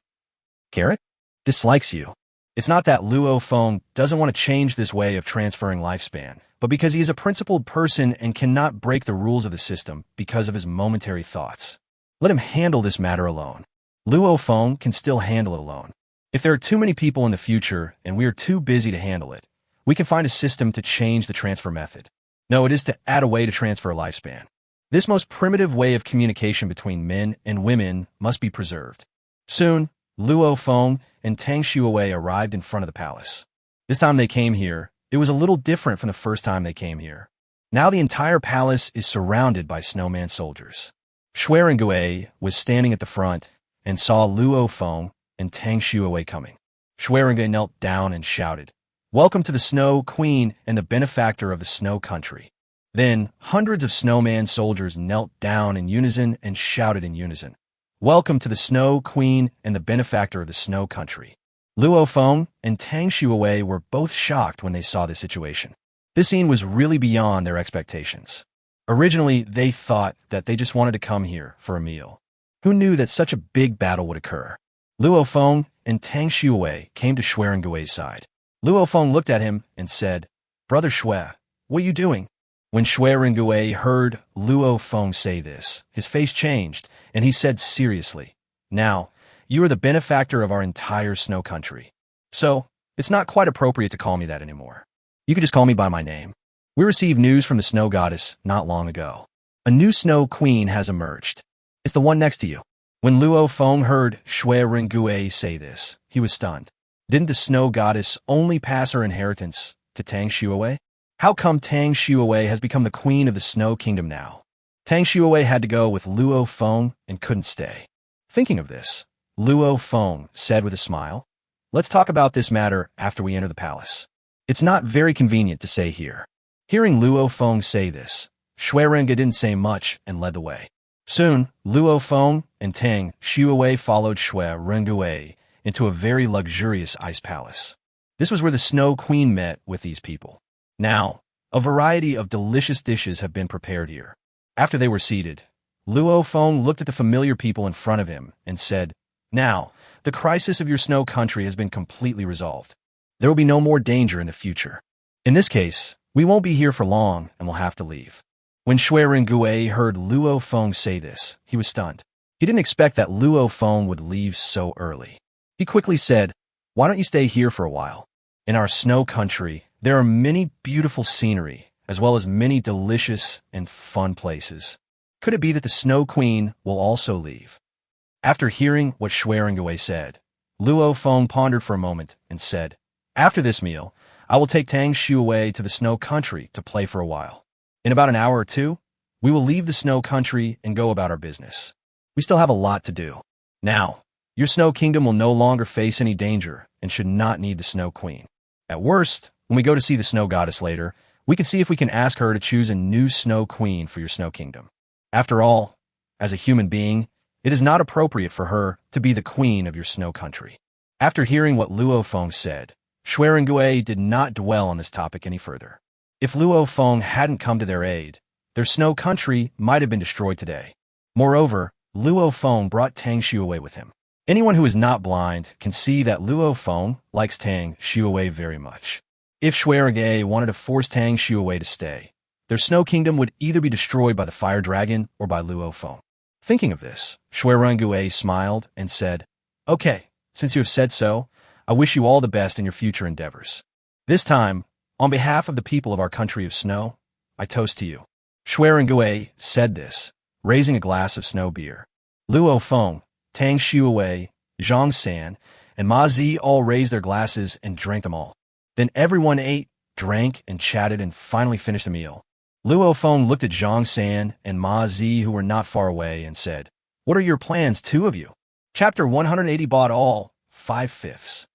Carrot? Dislikes you. It's not that Luo Feng doesn't want to change this way of transferring lifespan, but because he is a principled person and cannot break the rules of the system because of his momentary thoughts. Let him handle this matter alone. Luo Feng can still handle it alone. If there are too many people in the future and we are too busy to handle it, we can find a system to change the transfer method. No, it is to add a way to transfer a lifespan. This most primitive way of communication between men and women must be preserved. Soon, Luo Feng and Tang Shui arrived in front of the palace. This time they came here, it was a little different from the first time they came here. Now the entire palace is surrounded by snowman soldiers. Shui was standing at the front, and saw Luo Feng and Tang Shui coming. Shui knelt down and shouted, "Welcome to the Snow Queen and the benefactor of the Snow Country." Then hundreds of snowman soldiers knelt down in unison and shouted in unison, "Welcome to the Snow Queen and the benefactor of the Snow Country." Luo Feng and Tang Shui were both shocked when they saw this situation. This scene was really beyond their expectations. Originally, they thought that they just wanted to come here for a meal. Who knew that such a big battle would occur? Luo Feng and Tang Shui came to Shui side. Luo Feng looked at him and said, "Brother Shui, what are you doing?" When Shui heard Luo Feng say this, his face changed, and he said seriously, "Now, you are the benefactor of our entire Snow Country. So, it's not quite appropriate to call me that anymore. You can just call me by my name. We received news from the Snow Goddess not long ago. A new Snow Queen has emerged. It's the one next to you." When Luo Feng heard Shui say this, he was stunned. Didn't the Snow Goddess only pass her inheritance to Tang Shui? How come Tang Shui has become the queen of the Snow Kingdom now? Tang Shui had to go with Luo Feng and couldn't stay. Thinking of this, Luo Feng said with a smile, "Let's talk about this matter after we enter the palace. It's not very convenient to say here." Hearing Luo Feng say this, Shui didn't say much and led the way. Soon, Luo Feng and Tang Shui followed Shui into a very luxurious ice palace. This was where the Snow Queen met with these people. Now, a variety of delicious dishes have been prepared here. After they were seated, Luo Feng looked at the familiar people in front of him and said, "Now, the crisis of your Snow Country has been completely resolved. There will be no more danger in the future. In this case, we won't be here for long and will have to leave." When Shui heard Luo Feng say this, he was stunned. He didn't expect that Luo Feng would leave so early. He quickly said, "Why don't you stay here for a while? In our Snow Country, there are many beautiful scenery, as well as many delicious and fun places. Could it be that the Snow Queen will also leave?" After hearing what Shui said, Luo Feng pondered for a moment and said, "After this meal, I will take Tang Shui to the Snow Country to play for a while. In about an hour or two, we will leave the Snow Country and go about our business. We still have a lot to do. Now, your Snow Kingdom will no longer face any danger and should not need the Snow Queen. At worst, when we go to see the Snow Goddess later, we can see if we can ask her to choose a new Snow Queen for your Snow Kingdom. After all, as a human being, it is not appropriate for her to be the queen of your Snow Country." After hearing what Luo Feng said, Shui did not dwell on this topic any further. If Luo Feng hadn't come to their aid, their Snow Country might have been destroyed today. Moreover, Luo Feng brought Tang Shui with him. Anyone who is not blind can see that Luo Feng likes Tang Shui very much. If Shui wanted to force Tang Shui to stay, their Snow Kingdom would either be destroyed by the Fire Dragon or by Luo Feng. Thinking of this, Shui smiled and said, "Okay, since you have said so, I wish you all the best in your future endeavors. This time, on behalf of the people of our country of snow, I toast to you." Shui said this, raising a glass of snow beer. Luo Feng, Tang Shui, Zhang San, and Ma Zi all raised their glasses and drank them all. Then everyone ate, drank, and chatted and finally finished the meal. Luo Feng looked at Zhang San and Ma Zi, who were not far away, and said, "What are your plans, two of you?" Chapter 180 bought all, 5/5.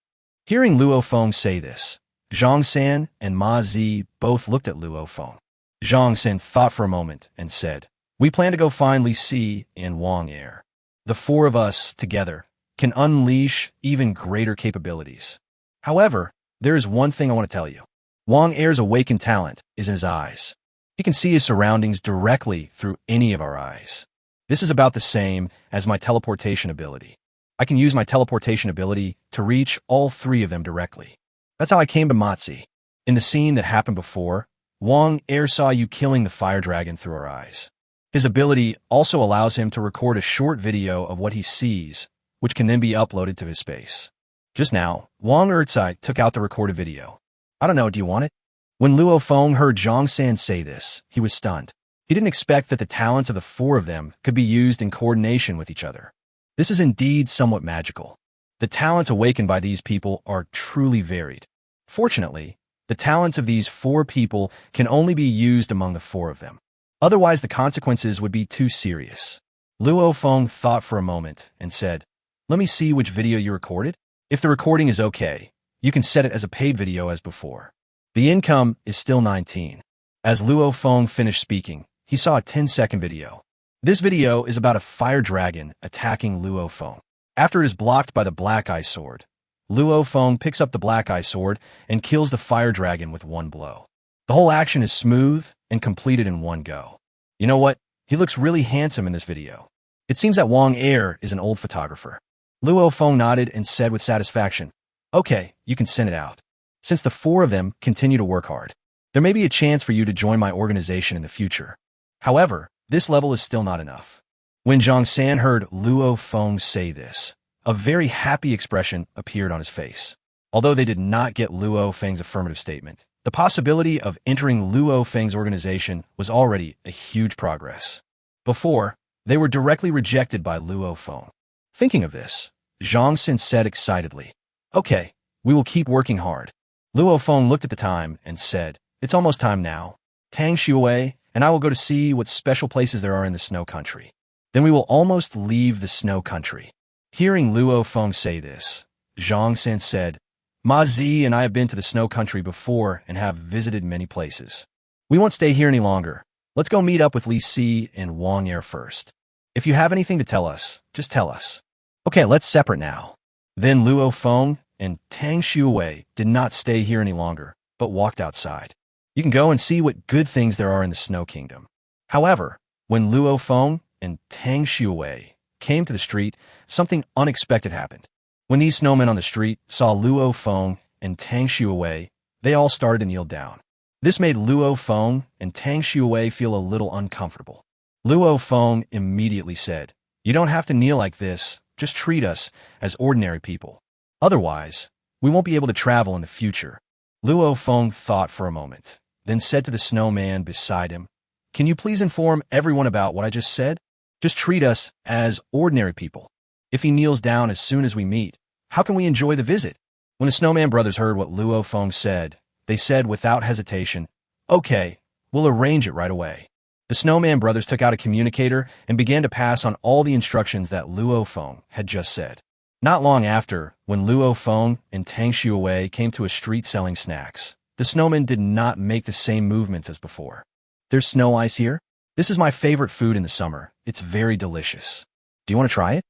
Hearing Luo Feng say this, Zhang San and Ma Zi both looked at Luo Feng. Zhang San thought for a moment and said, "We plan to go find Li Si and Wang Er. The four of us, together, can unleash even greater capabilities. However, there is one thing I want to tell you. Wang Er's awakened talent is in his eyes. He can see his surroundings directly through any of our eyes. This is about the same as my teleportation ability. I can use my teleportation ability to reach all three of them directly. That's how I came to Matzi. In the scene that happened before, Wang Er saw you killing the fire dragon through our eyes. His ability also allows him to record a short video of what he sees, which can then be uploaded to his space. Just now, Wang Ertsai took out the recorded video. I don't know, do you want it?" When Luo Feng heard Zhang San say this, he was stunned. He didn't expect that the talents of the four of them could be used in coordination with each other. This is indeed somewhat magical. The talents awakened by these people are truly varied. Fortunately, the talents of these four people can only be used among the four of them. Otherwise, the consequences would be too serious. Luo Feng thought for a moment and said, Let me see which video you recorded. If the recording is okay, you can set it as a paid video as before. The income is still 19. As Luo Feng finished speaking, he saw a 10-second video. This video is about a fire dragon attacking Luo Feng. After it is blocked by the Black Eye Sword, Luo Feng picks up the Black Eye Sword and kills the fire dragon with one blow. The whole action is smooth and completed in one go. You know what? He looks really handsome in this video. It seems that Wang Er is an old photographer. Luo Feng nodded and said with satisfaction, "Okay, you can send it out." Since the four of them continue to work hard, there may be a chance for you to join my organization in the future. However, this level is still not enough. When Zhang San heard Luo Feng say this, a very happy expression appeared on his face. Although they did not get Luo Feng's affirmative statement, the possibility of entering Luo Feng's organization was already a huge progress. Before, they were directly rejected by Luo Feng. Thinking of this, Zhang San said excitedly, "Okay, we will keep working hard." Luo Feng looked at the time and said, "It's almost time now. Tang Shui and I will go to see what special places there are in the snow country. Then we will almost leave the snow country." Hearing Luo Feng say this, Zhang San said, "Ma Zi and I have been to the snow country before and have visited many places. We won't stay here any longer. Let's go meet up with Li Si and Wang Er first. If you have anything to tell us, just tell us." "Okay, let's separate now." Then Luo Feng and Tang Shui did not stay here any longer, but walked outside. You can go and see what good things there are in the Snow Kingdom. However, when Luo Feng and Tang Shui came to the street, something unexpected happened. When these snowmen on the street saw Luo Feng and Tang Shui, they all started to kneel down. This made Luo Feng and Tang Shui feel a little uncomfortable. Luo Feng immediately said, "You don't have to kneel like this, just treat us as ordinary people. Otherwise, we won't be able to travel in the future." Luo Feng thought for a moment, then said to the snowman beside him, "Can you please inform everyone about what I just said? Just treat us as ordinary people. If he kneels down as soon as we meet, how can we enjoy the visit?" When the Snowman brothers heard what Luo Feng said, they said without hesitation, "Okay, we'll arrange it right away." The Snowman brothers took out a communicator and began to pass on all the instructions that Luo Feng had just said. Not long after, when Luo Feng and Tang Shui came to a street selling snacks, the snowmen did not make the same movements as before. "There's snow ice here? This is my favorite food in the summer. It's very delicious. Do you want to try it?"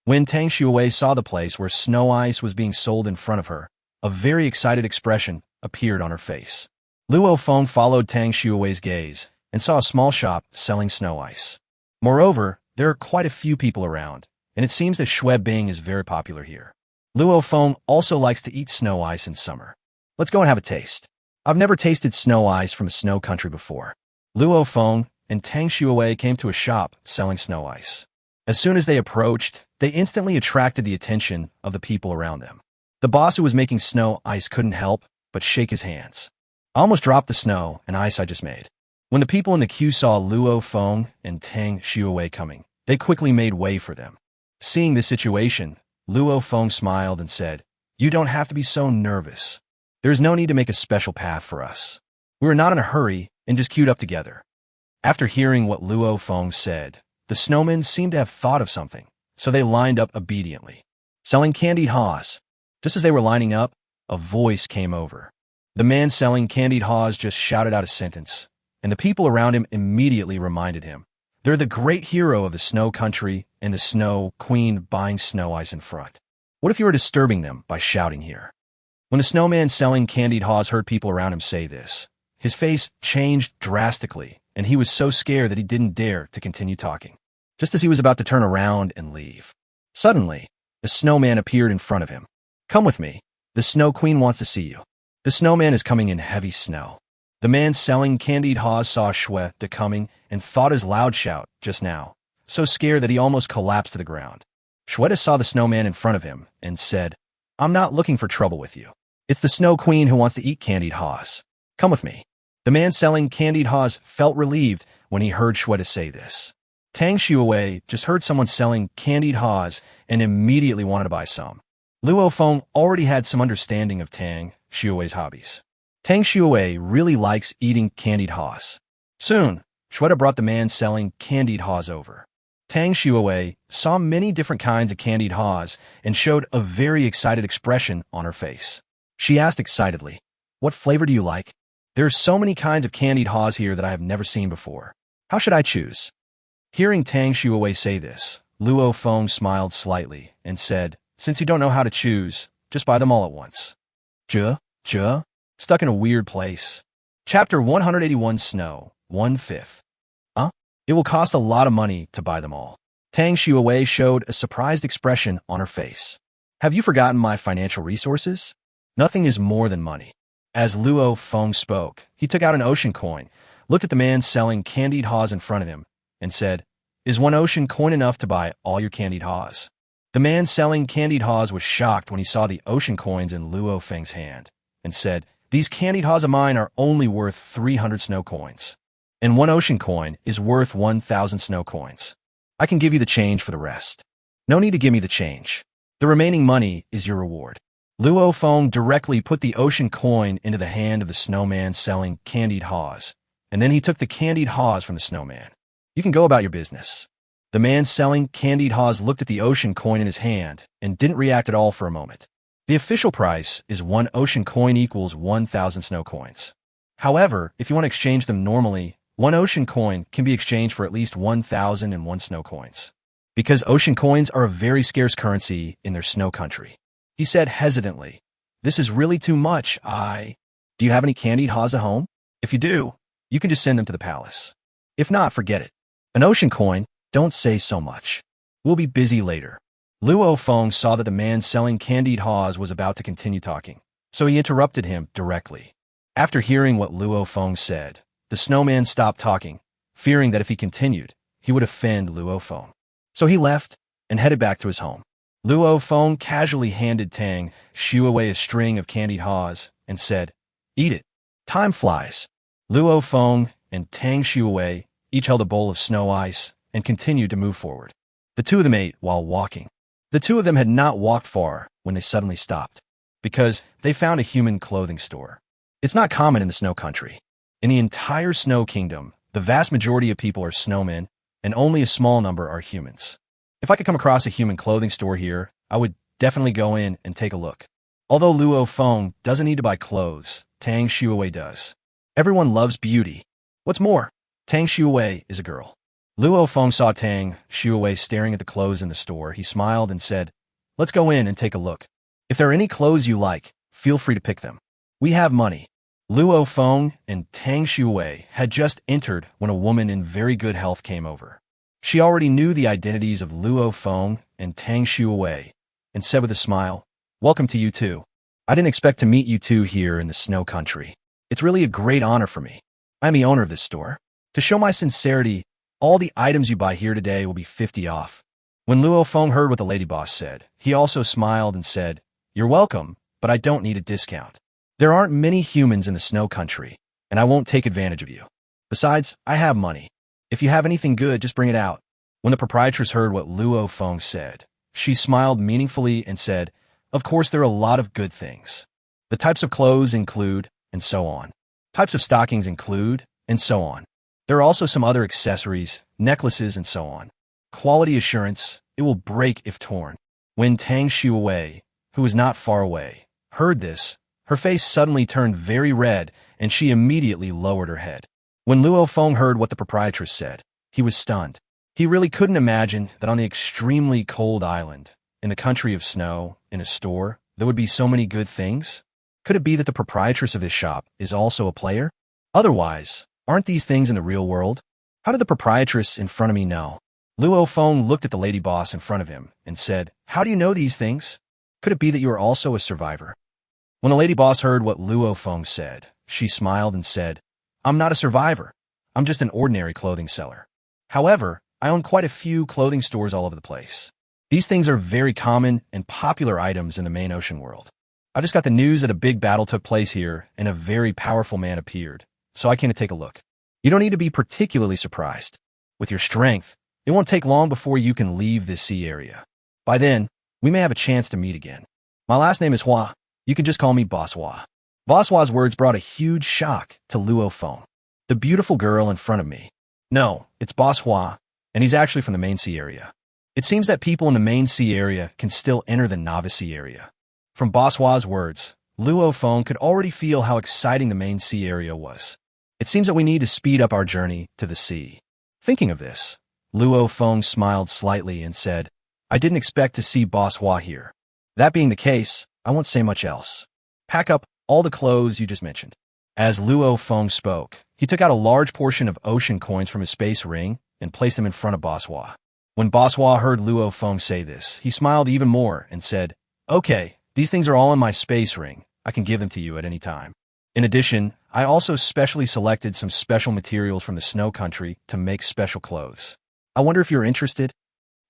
When Tang Shui saw the place where snow ice was being sold in front of her, a very excited expression appeared on her face. Luo Feng followed Tang Shui's gaze and saw a small shop selling snow ice. Moreover, there are quite a few people around, and it seems that Shui Bing is very popular here. Luo Feng also likes to eat snow ice in summer. "Let's go and have a taste. I've never tasted snow ice from a snow country before." Luo Feng and Tang Shui came to a shop selling snow ice. As soon as they approached, they instantly attracted the attention of the people around them. The boss who was making snow ice couldn't help but shake his hands. "I almost dropped the snow and ice I just made." When the people in the queue saw Luo Feng and Tang Shui coming, they quickly made way for them. Seeing this situation, Luo Feng smiled and said, "You don't have to be so nervous. There is no need to make a special path for us. We were not in a hurry and just queued up together." After hearing what Luo Feng said, the snowmen seemed to have thought of something, so they lined up obediently, selling candied haws. Just as they were lining up, a voice came over. The man selling candied haws just shouted out a sentence, and the people around him immediately reminded him, "They're the great hero of the snow country and the snow queen buying snow ice in front. What if you were disturbing them by shouting here?" When the snowman selling candied haws heard people around him say this, his face changed drastically, and he was so scared that he didn't dare to continue talking. Just as he was about to turn around and leave, suddenly, a snowman appeared in front of him. "Come with me. The Snow Queen wants to see you." The snowman is coming in heavy snow. The man selling candied haws saw Shui coming and thought his loud shout just now, so scared that he almost collapsed to the ground. Shui saw the snowman in front of him and said, "I'm not looking for trouble with you. It's the Snow Queen who wants to eat candied haws. Come with me." The man selling candied haws felt relieved when he heard Shui say this. Tang Shui just heard someone selling candied haws and immediately wanted to buy some. Luo Feng already had some understanding of Tang Shui's hobbies. Tang Shui really likes eating candied haws. Soon, Shui brought the man selling candied haws over. Tang Shui saw many different kinds of candied haws and showed a very excited expression on her face. She asked excitedly, "What flavor do you like? There are so many kinds of candied haws here that I have never seen before. How should I choose?" Hearing Tang Shui say this, Luo Feng smiled slightly and said, "Since you don't know how to choose, just buy them all at once." Juh, stuck in a weird place. Chapter 181 Snow, 1/5. It will cost a lot of money to buy them all. Tang Shui showed a surprised expression on her face. "Have you forgotten my financial resources? Nothing is more than money." As Luo Feng spoke, he took out an ocean coin, looked at the man selling candied haws in front of him, and said, "Is one ocean coin enough to buy all your candied haws?" The man selling candied haws was shocked when he saw the ocean coins in Luo Feng's hand, and said, "These candied haws of mine are only worth 300 snow coins. And one ocean coin is worth 1,000 snow coins. I can give you the change for the rest." "No need to give me the change. The remaining money is your reward." Luo Feng directly put the ocean coin into the hand of the snowman selling candied haws, and then he took the candied haws from the snowman. "You can go about your business." The man selling candied haws looked at the ocean coin in his hand and didn't react at all for a moment. The official price is one ocean coin equals 1,000 snow coins. However, if you want to exchange them normally, one ocean coin can be exchanged for at least 1,001 snow coins. Because ocean coins are a very scarce currency in their snow country. He said hesitantly, "This is really too much. Do you have any candied haws at home? If you do, you can just send them to the palace. If not, forget it. An ocean coin? Don't say so much. We'll be busy later." Luo Feng saw that the man selling candied haws was about to continue talking, so he interrupted him directly. After hearing what Luo Feng said, the snowman stopped talking, fearing that if he continued, he would offend Luo Feng. So he left and headed back to his home. Luo Feng casually handed Tang Shui a string of candied haws and said, "Eat it. Time flies." Luo Feng and Tang Shui each held a bowl of snow ice and continued to move forward. The two of them ate while walking. The two of them had not walked far when they suddenly stopped, because they found a human clothing store. It's not common in the snow country. In the entire snow kingdom, the vast majority of people are snowmen, and only a small number are humans. If I could come across a human clothing store here, I would definitely go in and take a look. Although Luo Feng doesn't need to buy clothes, Tang Shui does. Everyone loves beauty. What's more, Tang Shui is a girl. Luo Feng saw Tang Shui staring at the clothes in the store. He smiled and said, "Let's go in and take a look. If there are any clothes you like, feel free to pick them. We have money." Luo Feng and Tang Shui had just entered when a woman in very good health came over. She already knew the identities of Luo Feng and Tang Shui and said with a smile, "Welcome to you too. I didn't expect to meet you two here in the snow country. It's really a great honor for me. I'm the owner of this store. To show my sincerity, all the items you buy here today will be 50 off." When Luo Feng heard what the lady boss said, he also smiled and said, "You're welcome, but I don't need a discount. There aren't many humans in the snow country, and I won't take advantage of you. Besides, I have money. If you have anything good, just bring it out." When the proprietress heard what Luo Feng said, she smiled meaningfully and said, "Of course there are a lot of good things. The types of clothes include, and so on. Types of stockings include, and so on. There are also some other accessories, necklaces, and so on. Quality assurance, it will break if torn." When Tang Shui, who was not far away, heard this, her face suddenly turned very red, and she immediately lowered her head. When Luo Feng heard what the proprietress said, he was stunned. He really couldn't imagine that on the extremely cold island, in the country of snow, in a store, there would be so many good things. Could it be that the proprietress of this shop is also a player? Otherwise, aren't these things in the real world? How did the proprietress in front of me know? Luo Feng looked at the lady boss in front of him and said, "How do you know these things? Could it be that you are also a survivor?" When the lady boss heard what Luo Feng said, she smiled and said, "I'm not a survivor. I'm just an ordinary clothing seller. However, I own quite a few clothing stores all over the place. These things are very common and popular items in the main ocean world. I just got the news that a big battle took place here and a very powerful man appeared, so I came to take a look. You don't need to be particularly surprised. With your strength, it won't take long before you can leave this sea area. By then, we may have a chance to meet again. My last name is Hua. You can just call me Boss Hua." Boss Hua's words brought a huge shock to Luo Feng. The beautiful girl in front of me. No, it's Boss Hua. and he's actually from the main sea area. It seems that people in the main sea area can still enter the novice sea area. From Boss Hua's words, Luo Feng could already feel how exciting the main sea area was. It seems that we need to speed up our journey to the sea. Thinking of this, Luo Feng smiled slightly and said, I didn't expect to see Boss Hua here. That being the case, I won't say much else. Pack up all the clothes you just mentioned. As Luo Feng spoke, he took out a large portion of ocean coins from his space ring and placed them in front of Boss Hua. When Boss Hua heard Luo Feng say this, he smiled even more and said, Okay, these things are all in my space ring. I can give them to you at any time. In addition, I also specially selected some special materials from the snow country to make special clothes. I wonder if you're interested?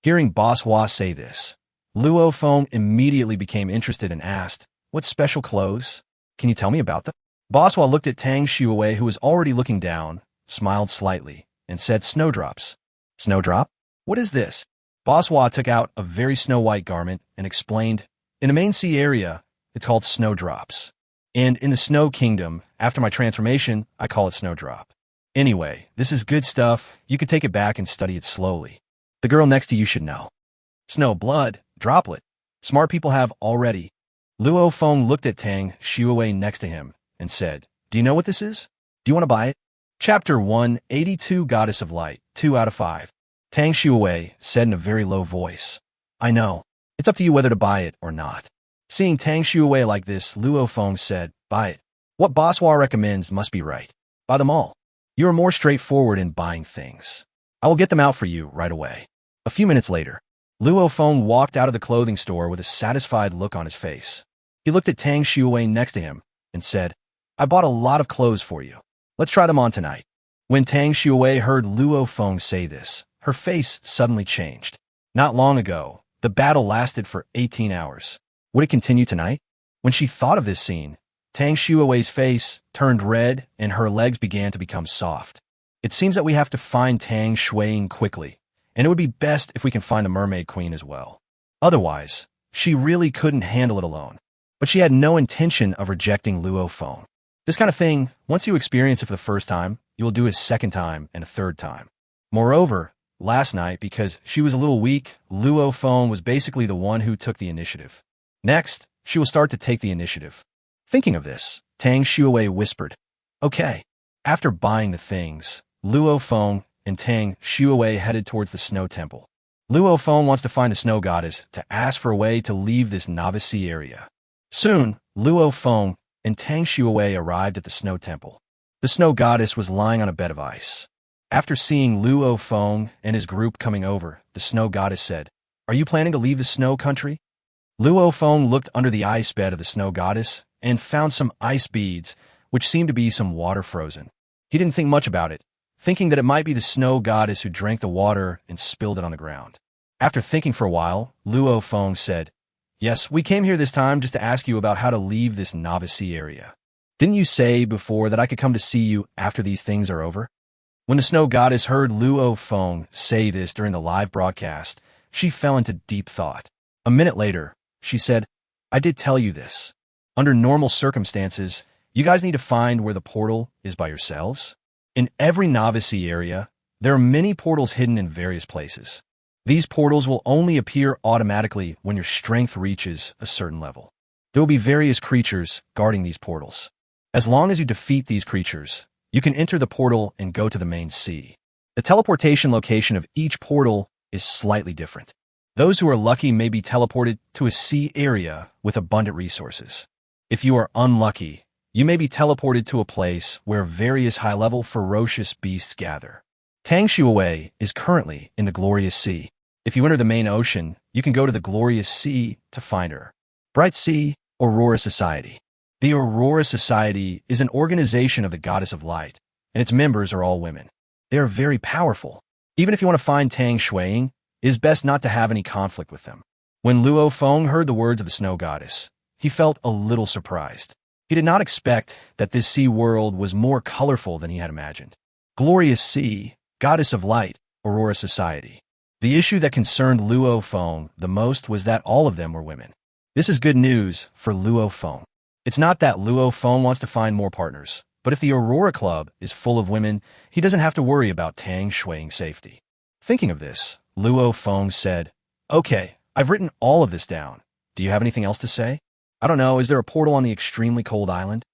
Hearing Boss Hua say this, Luo Feng immediately became interested and asked, What special clothes? Can you tell me about them? Boss Hua looked at Tang Shui, who was already looking down, smiled slightly, and said, Snowdrops. Snowdrop? What is this? Boss Hua took out a very snow-white garment and explained, In the main sea area, it's called Snowdrops. And in the Snow Kingdom, after my transformation, I call it Snowdrop. Anyway, this is good stuff. You could take it back and study it slowly. The girl next to you should know. Snow blood, droplet. Smart people have already. Luo Feng looked at Tang Shui next to him and said, Do you know what this is? Do you want to buy it? Chapter 182 Goddess of Light, 2 out of 5. Tang Shui said in a very low voice, I know. It's up to you whether to buy it or not. Seeing Tang Shui like this, Luo Feng said, Buy it. What Boss Hua recommends must be right. Buy them all. You are more straightforward in buying things. I will get them out for you right away. A few minutes later, Luo Feng walked out of the clothing store with a satisfied look on his face. He looked at Tang Shui next to him and said, I bought a lot of clothes for you. Let's try them on tonight. When Tang Shui heard Luo Feng say this, her face suddenly changed. Not long ago, the battle lasted for 18 hours. Would it continue tonight? When she thought of this scene, Tang Shui's face turned red and her legs began to become soft. It seems that we have to find Tang Shui quickly, and it would be best if we can find the Mermaid Queen as well. Otherwise, she really couldn't handle it alone. But she had no intention of rejecting Luo Feng. This kind of thing, once you experience it for the first time, you will do it a second time and a third time. Moreover, last night, because she was a little weak, Luo Feng was basically the one who took the initiative. Next, she will start to take the initiative. Thinking of this, Tang Shui whispered, Okay. After buying the things, Luo Feng and Tang Shui headed towards the Snow Temple. Luo Feng wants to find the Snow Goddess to ask for a way to leave this novice sea area. Soon, Luo Feng and Tang Shui arrived at the Snow Temple. The Snow Goddess was lying on a bed of ice. After seeing Luo Feng and his group coming over, the Snow Goddess said, Are you planning to leave the Snow Country? Luo Feng looked under the ice bed of the Snow Goddess and found some ice beads, which seemed to be some water frozen. He didn't think much about it, thinking that it might be the Snow Goddess who drank the water and spilled it on the ground. After thinking for a while, Luo Feng said, Yes, we came here this time just to ask you about how to leave this novice sea area. Didn't you say before that I could come to see you after these things are over? When the Snow Goddess heard Luo Feng say this during the live broadcast, she fell into deep thought. A minute later, she said, I did tell you this. Under normal circumstances, you guys need to find where the portal is by yourselves. In every novice sea area, there are many portals hidden in various places. These portals will only appear automatically when your strength reaches a certain level. There will be various creatures guarding these portals. As long as you defeat these creatures, you can enter the portal and go to the main sea. The teleportation location of each portal is slightly different. Those who are lucky may be teleported to a sea area with abundant resources. If you are unlucky, you may be teleported to a place where various high-level ferocious beasts gather. Tang Shui is currently in the Glorious Sea. If you enter the main ocean, you can go to the Glorious Sea to find her. Bright Sea, Aurora Society. The Aurora Society is an organization of the Goddess of Light, and its members are all women. They are very powerful. Even if you want to find Tang Shui, it is best not to have any conflict with them. When Luo Feng heard the words of the Snow Goddess, he felt a little surprised. He did not expect that this SeaWorld was more colorful than he had imagined. Glorious Sea, Goddess of Light, Aurora Society. The issue that concerned Luo Feng the most was that all of them were women. This is good news for Luo Feng. It's not that Luo Feng wants to find more partners, but if the Aurora Club is full of women, he doesn't have to worry about Tang Shui's safety. Thinking of this, Luo Feng said, "Okay, I've written all of this down. Do you have anything else to say? I don't know, is there a portal on the extremely cold island?"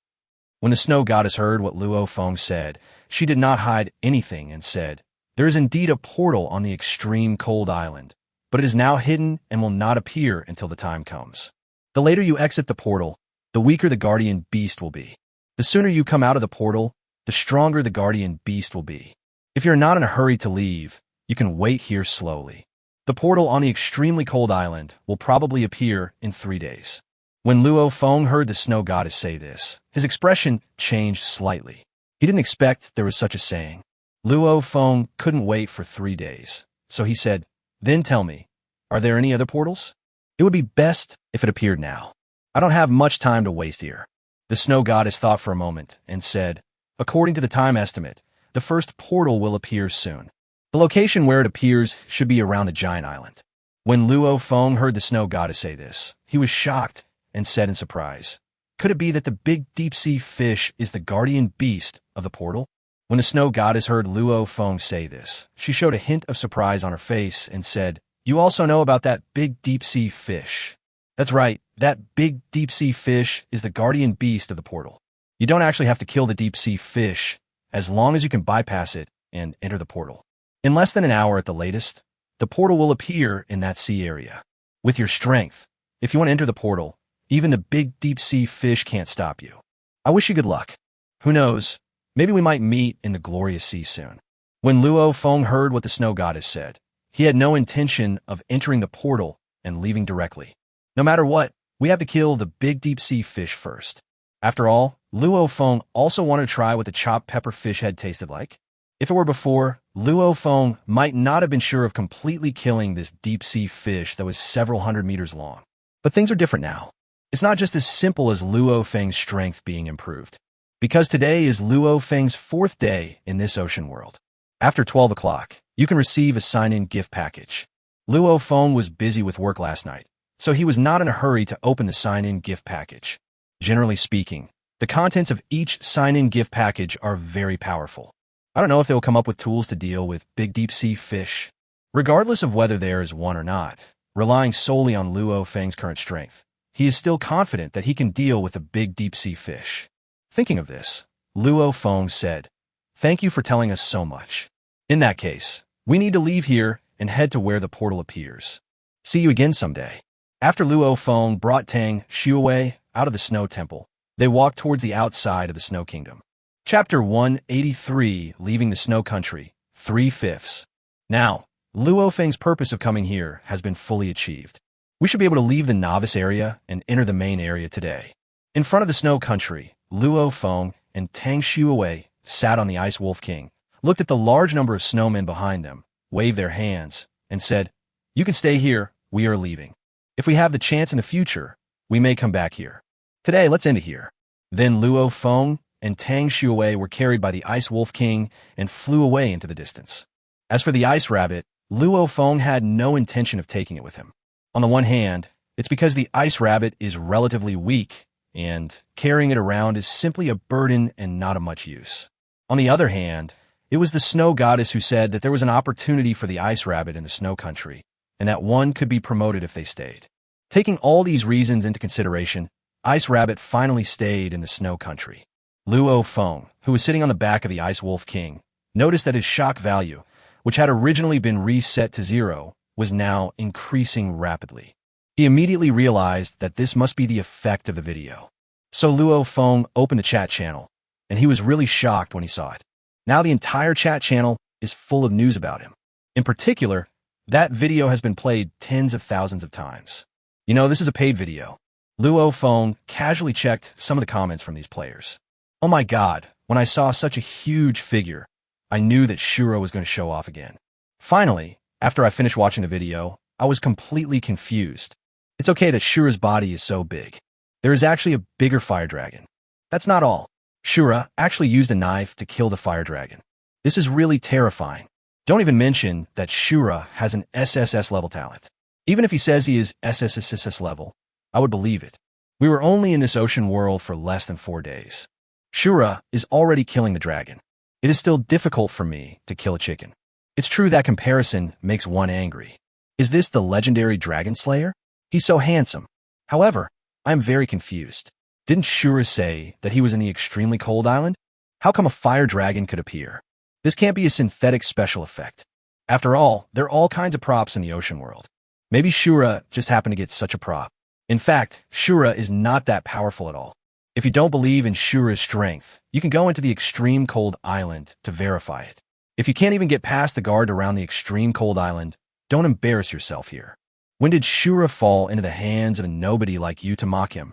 When the snow goddess heard what Luo Feng said, she did not hide anything and said, "There is indeed a portal on the extreme cold island, but it is now hidden and will not appear until the time comes. The later you exit the portal, the weaker the guardian beast will be. The sooner you come out of the portal, the stronger the guardian beast will be. If you're not in a hurry to leave, you can wait here slowly. The portal on the extremely cold island will probably appear in 3 days." When Luo Feng heard the snow goddess say this, his expression changed slightly. He didn't expect there was such a saying. Luo Feng couldn't wait for 3 days, so he said, "Then tell me, are there any other portals? It would be best if it appeared now. I don't have much time to waste here." The snow goddess thought for a moment and said, "According to the time estimate, the first portal will appear soon. The location where it appears should be around the giant island." When Luo Feng heard the snow goddess say this, he was shocked and said in surprise, "Could it be that the big deep-sea fish is the guardian beast of the portal?" When the snow goddess heard Luo Feng say this, she showed a hint of surprise on her face and said, "You also know about that big deep-sea fish." "That's right, that big deep-sea fish is the guardian beast of the portal. You don't actually have to kill the deep-sea fish, as long as you can bypass it and enter the portal. In less than an hour at the latest, the portal will appear in that sea area. With your strength, if you want to enter the portal, even the big deep-sea fish can't stop you. I wish you good luck. Who knows, maybe we might meet in the glorious sea soon." When Luo Feng heard what the snow goddess said, he had no intention of entering the portal and leaving directly. No matter what, we have to kill the big deep-sea fish first. After all, Luo Feng also wanted to try what the chopped pepper fish head tasted like. If it were before, Luo Feng might not have been sure of completely killing this deep-sea fish that was several hundred meters long. But things are different now. It's not just as simple as Luo Feng's strength being improved. Because today is Luo Feng's 4th day in this ocean world. After 12 o'clock, you can receive a sign-in gift package. Luo Feng was busy with work last night, so he was not in a hurry to open the sign-in gift package. Generally speaking, the contents of each sign-in gift package are very powerful. I don't know if they will come up with tools to deal with big deep-sea fish. Regardless of whether there is one or not, relying solely on Luo Feng's current strength, he is still confident that he can deal with a big deep-sea fish. Thinking of this, Luo Feng said, "Thank you for telling us so much. In that case, we need to leave here and head to where the portal appears. See you again someday." After Luo Feng brought Tang, Shui out of the snow temple, they walked towards the outside of the Snow Kingdom. Chapter 183, Leaving the Snow Country, 3/5. Now, Luo Feng's purpose of coming here has been fully achieved. We should be able to leave the novice area and enter the main area today. In front of the Snow Country, Luo Feng and Tang Shui sat on the Ice Wolf King, looked at the large number of snowmen behind them, waved their hands, and said, "You can stay here, we are leaving. If we have the chance in the future, we may come back here. Today, let's end it here." Then Luo Feng and Tang Shui were carried by the Ice Wolf King and flew away into the distance. As for the Ice Rabbit, Luo Feng had no intention of taking it with him. On the one hand, it's because the Ice Rabbit is relatively weak, and carrying it around is simply a burden and not of much use. On the other hand, it was the Snow Goddess who said that there was an opportunity for the Ice Rabbit in the Snow Country, and that one could be promoted if they stayed. Taking all these reasons into consideration, Ice Rabbit finally stayed in the Snow Country. Luo Feng, who was sitting on the back of the Ice Wolf King, noticed that his shock value, which had originally been reset to 0, was now increasing rapidly. He immediately realized that this must be the effect of the video. So Luo Feng opened the chat channel, and he was really shocked when he saw it. Now the entire chat channel is full of news about him. In particular, that video has been played tens of thousands of times. You know, this is a paid video. Luo Feng casually checked some of the comments from these players. "Oh my god, when I saw such a huge figure, I knew that Shura was going to show off again." Finally, after I finished watching the video, I was completely confused. It's okay that Shura's body is so big. There is actually a bigger fire dragon. That's not all. Shura actually used a knife to kill the fire dragon. This is really terrifying. Don't even mention that Shura has an SSS level talent. Even if he says he is SSSS level, I would believe it. We were only in this ocean world for less than 4 days. Shura is already killing the dragon. It is still difficult for me to kill a chicken. It's true that comparison makes one angry. Is this the legendary Dragon Slayer? He's so handsome. However, I'm very confused. Didn't Shura say that he was in the extremely cold island? How come a fire dragon could appear? This can't be a synthetic special effect. After all, there are all kinds of props in the ocean world. Maybe Shura just happened to get such a prop. In fact, Shura is not that powerful at all. If you don't believe in Shura's strength, you can go into the extreme cold island to verify it. If you can't even get past the guard around the extreme cold island, don't embarrass yourself here. When did Shura fall into the hands of a nobody like you to mock him?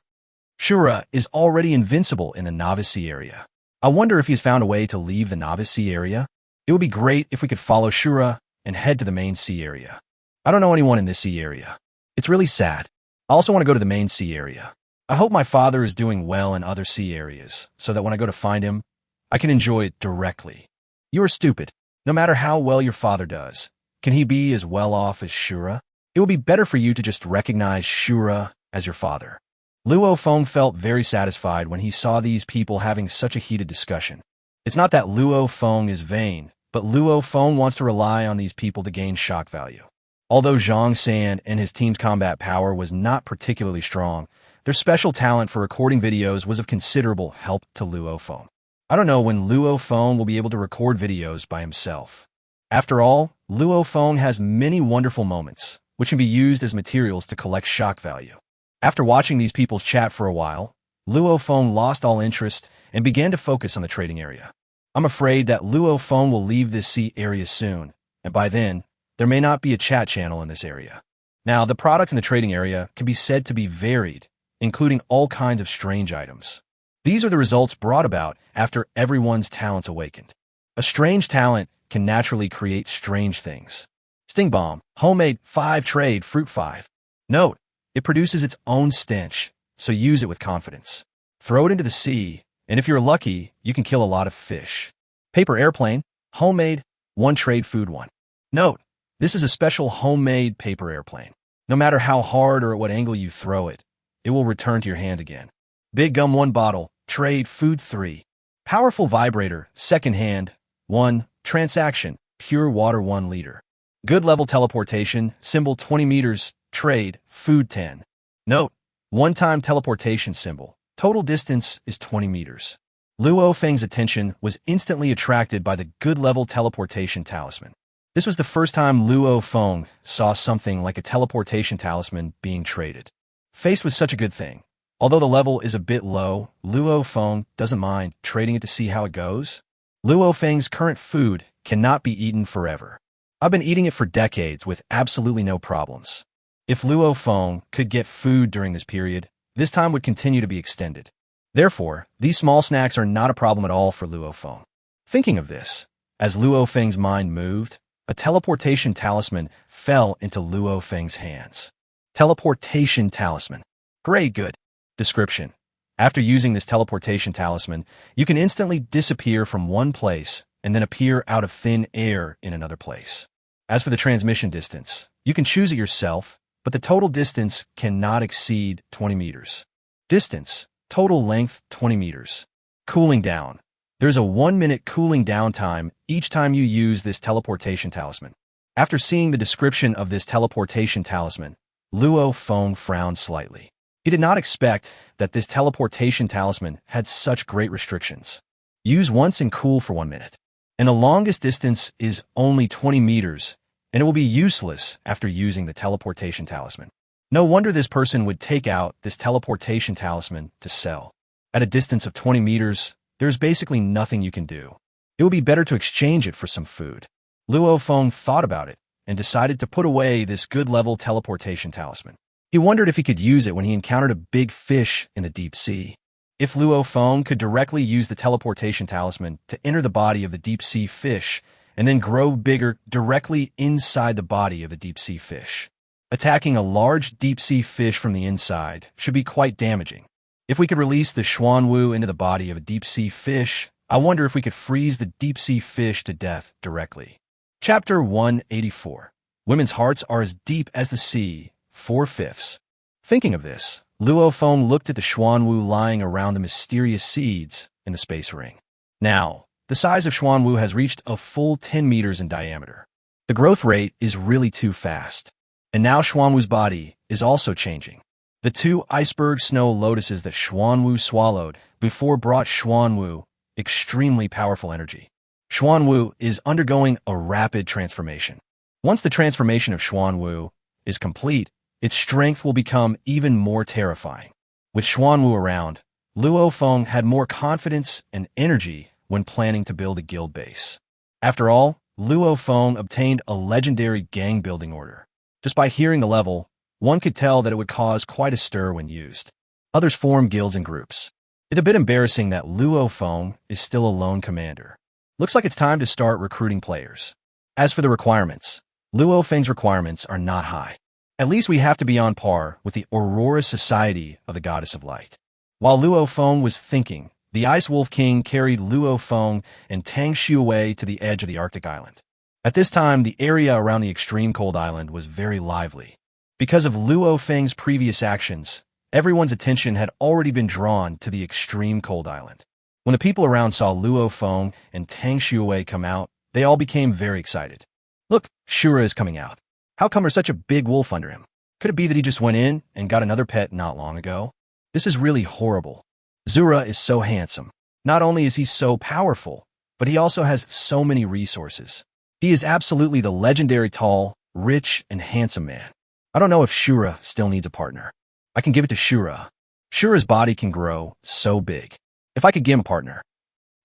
Shura is already invincible in the Novice Sea area. I wonder if he's found a way to leave the Novice Sea area. It would be great if we could follow Shura and head to the main sea area. I don't know anyone in this sea area. It's really sad. I also want to go to the main sea area. I hope my father is doing well in other sea areas, so that when I go to find him, I can enjoy it directly. You are stupid. No matter how well your father does, can he be as well off as Shura? It would be better for you to just recognize Shura as your father. Luo Feng felt very satisfied when he saw these people having such a heated discussion. It's not that Luo Feng is vain, but Luo Feng wants to rely on these people to gain shock value. Although Zhang San and his team's combat power was not particularly strong, their special talent for recording videos was of considerable help to Luo Feng. I don't know when Luo Feng will be able to record videos by himself. After all, Luo Feng has many wonderful moments, which can be used as materials to collect shock value. After watching these people chat for a while, Luo Feng lost all interest and began to focus on the trading area. I'm afraid that Luo Feng will leave this sea area soon, and by then, there may not be a chat channel in this area. Now, the products in the trading area can be said to be varied, including all kinds of strange items. These are the results brought about after everyone's talents awakened. A strange talent can naturally create strange things. Sting Bomb, homemade 5 trade, fruit 5. Note, it produces its own stench, so use it with confidence. Throw it into the sea, and if you're lucky, you can kill a lot of fish. Paper airplane, homemade, 1 trade, food 1. Note, this is a special homemade paper airplane. No matter how hard or at what angle you throw it, it will return to your hand again. Big Gum 1 bottle, trade, food 3. Powerful vibrator, second hand, 1. Transaction, pure water 1 liter. Good level teleportation, symbol 20 meters, trade, food 10. Note, one-time teleportation symbol. Total distance is 20 meters. Luo Feng's attention was instantly attracted by the good level teleportation talisman. This was the first time Luo Feng saw something like a teleportation talisman being traded. Faced with such a good thing, although the level is a bit low, Luo Feng doesn't mind trading it to see how it goes. Luo Feng's current food cannot be eaten forever. I've been eating it for decades with absolutely no problems. If Luo Feng could get food during this period, this time would continue to be extended. Therefore, these small snacks are not a problem at all for Luo Feng. Thinking of this, as Luo Feng's mind moved, a teleportation talisman fell into Luo Feng's hands. Teleportation talisman. Great, good. Description. After using this teleportation talisman, you can instantly disappear from one place and then appear out of thin air in another place. As for the transmission distance, you can choose it yourself, but the total distance cannot exceed 20 meters. Distance, total length 20 meters. Cooling down. There's a 1-minute cooling down time each time you use this teleportation talisman. After seeing the description of this teleportation talisman, Luo Feng frowned slightly. He did not expect that this teleportation talisman had such great restrictions. Use once and cool for 1 minute. And the longest distance is only 20 meters, and it will be useless after using the teleportation talisman. No wonder this person would take out this teleportation talisman to sell. At a distance of 20 meters, there's basically nothing you can do. It would be better to exchange it for some food. Luo Feng thought about it and decided to put away this good-level teleportation talisman. He wondered if he could use it when he encountered a big fish in the deep sea. If Luo Feng could directly use the teleportation talisman to enter the body of the deep-sea fish and then grow bigger directly inside the body of the deep-sea fish. Attacking a large deep-sea fish from the inside should be quite damaging. If we could release the Xuanwu into the body of a deep-sea fish, I wonder if we could freeze the deep-sea fish to death directly. Chapter 184. Women's hearts are as deep as the sea, 4/5. Thinking of this, Luo Feng looked at the Xuanwu lying around the mysterious seeds in the space ring. Now, the size of Xuanwu has reached a full 10 meters in diameter. The growth rate is really too fast. And now Xuanwu's body is also changing. The two iceberg snow lotuses that Xuanwu swallowed before brought Xuanwu extremely powerful energy. Xuanwu is undergoing a rapid transformation. Once the transformation of Xuanwu is complete, its strength will become even more terrifying. With Xuanwu around, Luo Feng had more confidence and energy when planning to build a guild base. After all, Luo Feng obtained a legendary gang building order. Just by hearing the level, one could tell that it would cause quite a stir when used. Others form guilds and groups. It's a bit embarrassing that Luo Feng is still a lone commander. Looks like it's time to start recruiting players. As for the requirements, Luo Feng's requirements are not high. At least we have to be on par with the Aurora Society of the Goddess of Light. While Luo Feng was thinking, the Ice Wolf King carried Luo Feng and Tang Shui to the edge of the Arctic island. At this time, the area around the extreme cold island was very lively. Because of Luo Feng's previous actions, everyone's attention had already been drawn to the extreme cold island. When the people around saw Luo Feng and Tang Shui come out, they all became very excited. Look, Shura is coming out. How come there's such a big wolf under him? Could it be that he just went in and got another pet not long ago? This is really horrible. Zura is so handsome. Not only is he so powerful, but he also has so many resources. He is absolutely the legendary tall, rich, and handsome man. I don't know if Shura still needs a partner. I can give it to Shura. Shura's body can grow so big. If I could give him a partner.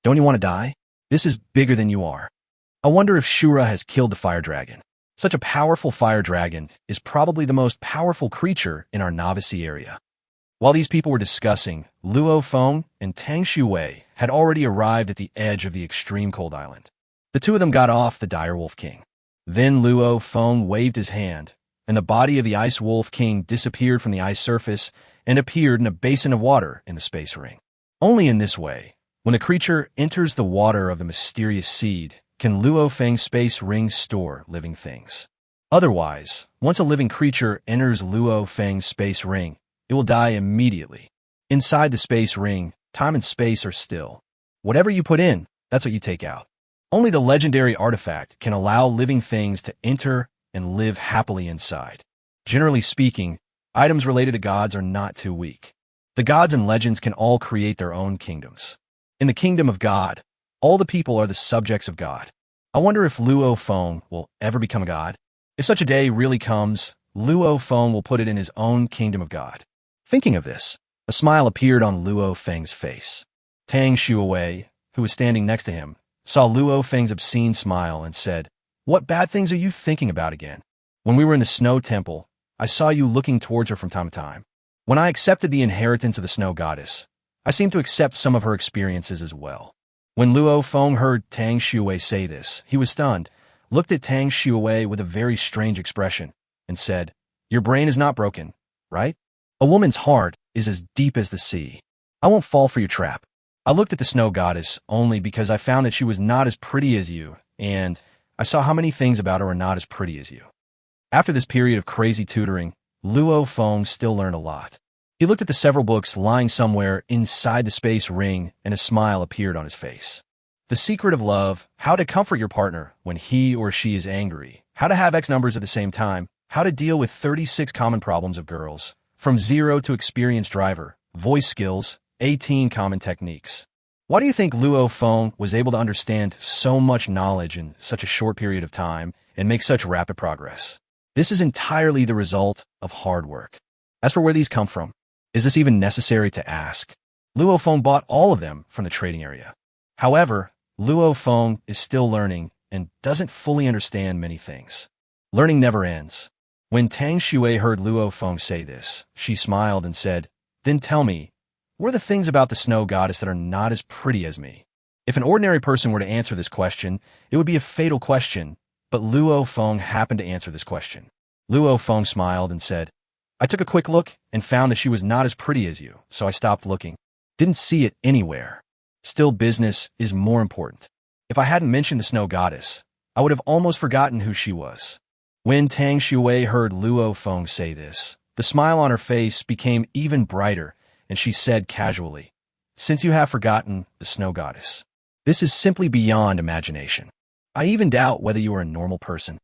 Don't you want to die? This is bigger than you are. I wonder if Shura has killed the fire dragon. Such a powerful fire dragon is probably the most powerful creature in our novice area. While these people were discussing, Luo Feng and Tang Shui had already arrived at the edge of the extreme cold island. The two of them got off the Dire Wolf King. Then Luo Feng waved his hand, and the body of the Ice Wolf King disappeared from the ice surface and appeared in a basin of water in the space ring. Only in this way, when a creature enters the water of the mysterious seed, can Luo Feng's space ring store living things. Otherwise, once a living creature enters Luo Feng's space ring, it will die immediately. Inside the space ring, time and space are still. Whatever you put in, that's what you take out. Only the legendary artifact can allow living things to enter and live happily inside. Generally speaking, items related to gods are not too weak. The gods and legends can all create their own kingdoms. In the kingdom of God, all the people are the subjects of God. I wonder if Luo Feng will ever become a god. If such a day really comes, Luo Feng will put it in his own kingdom of God. Thinking of this, a smile appeared on Luo Feng's face. Tang Shui, who was standing next to him, saw Luo Feng's obscene smile and said, "What bad things are you thinking about again? When we were in the Snow Temple, I saw you looking towards her from time to time. When I accepted the inheritance of the Snow Goddess, I seemed to accept some of her experiences as well." When Luo Feng heard Tang Shui say this, he was stunned, looked at Tang Shui with a very strange expression, and said, "Your brain is not broken, right? A woman's heart is as deep as the sea. I won't fall for your trap. I looked at the Snow Goddess only because I found that she was not as pretty as you, and I saw how many things about her were not as pretty as you." After this period of crazy tutoring, Luo Feng still learned a lot. He looked at the several books lying somewhere inside the space ring, and a smile appeared on his face. The Secret of Love, How to Comfort Your Partner When He or She is Angry, How to Have X Numbers at the Same Time, How to Deal with 36 Common Problems of Girls, From Zero to Experienced Driver, Voice Skills, 18 Common Techniques. Why do you think Luo Feng was able to understand so much knowledge in such a short period of time and make such rapid progress? This is entirely the result of hard work. As for where these come from, is this even necessary to ask? Luo Feng bought all of them from the trading area. However, Luo Feng is still learning and doesn't fully understand many things. Learning never ends. When Tang Shui heard Luo Feng say this, she smiled and said, "Then tell me, what are the things about the Snow Goddess that are not as pretty as me?" If an ordinary person were to answer this question, it would be a fatal question, but Luo Feng happened to answer this question. Luo Feng smiled and said, "I took a quick look and found that she was not as pretty as you, so I stopped looking. Didn't see it anywhere. Still, business is more important. If I hadn't mentioned the Snow Goddess, I would have almost forgotten who she was." When Tang Shui heard Luo Feng say this, the smile on her face became even brighter, and she said casually, "Since you have forgotten the Snow Goddess, this is simply beyond imagination. I even doubt whether you are a normal person.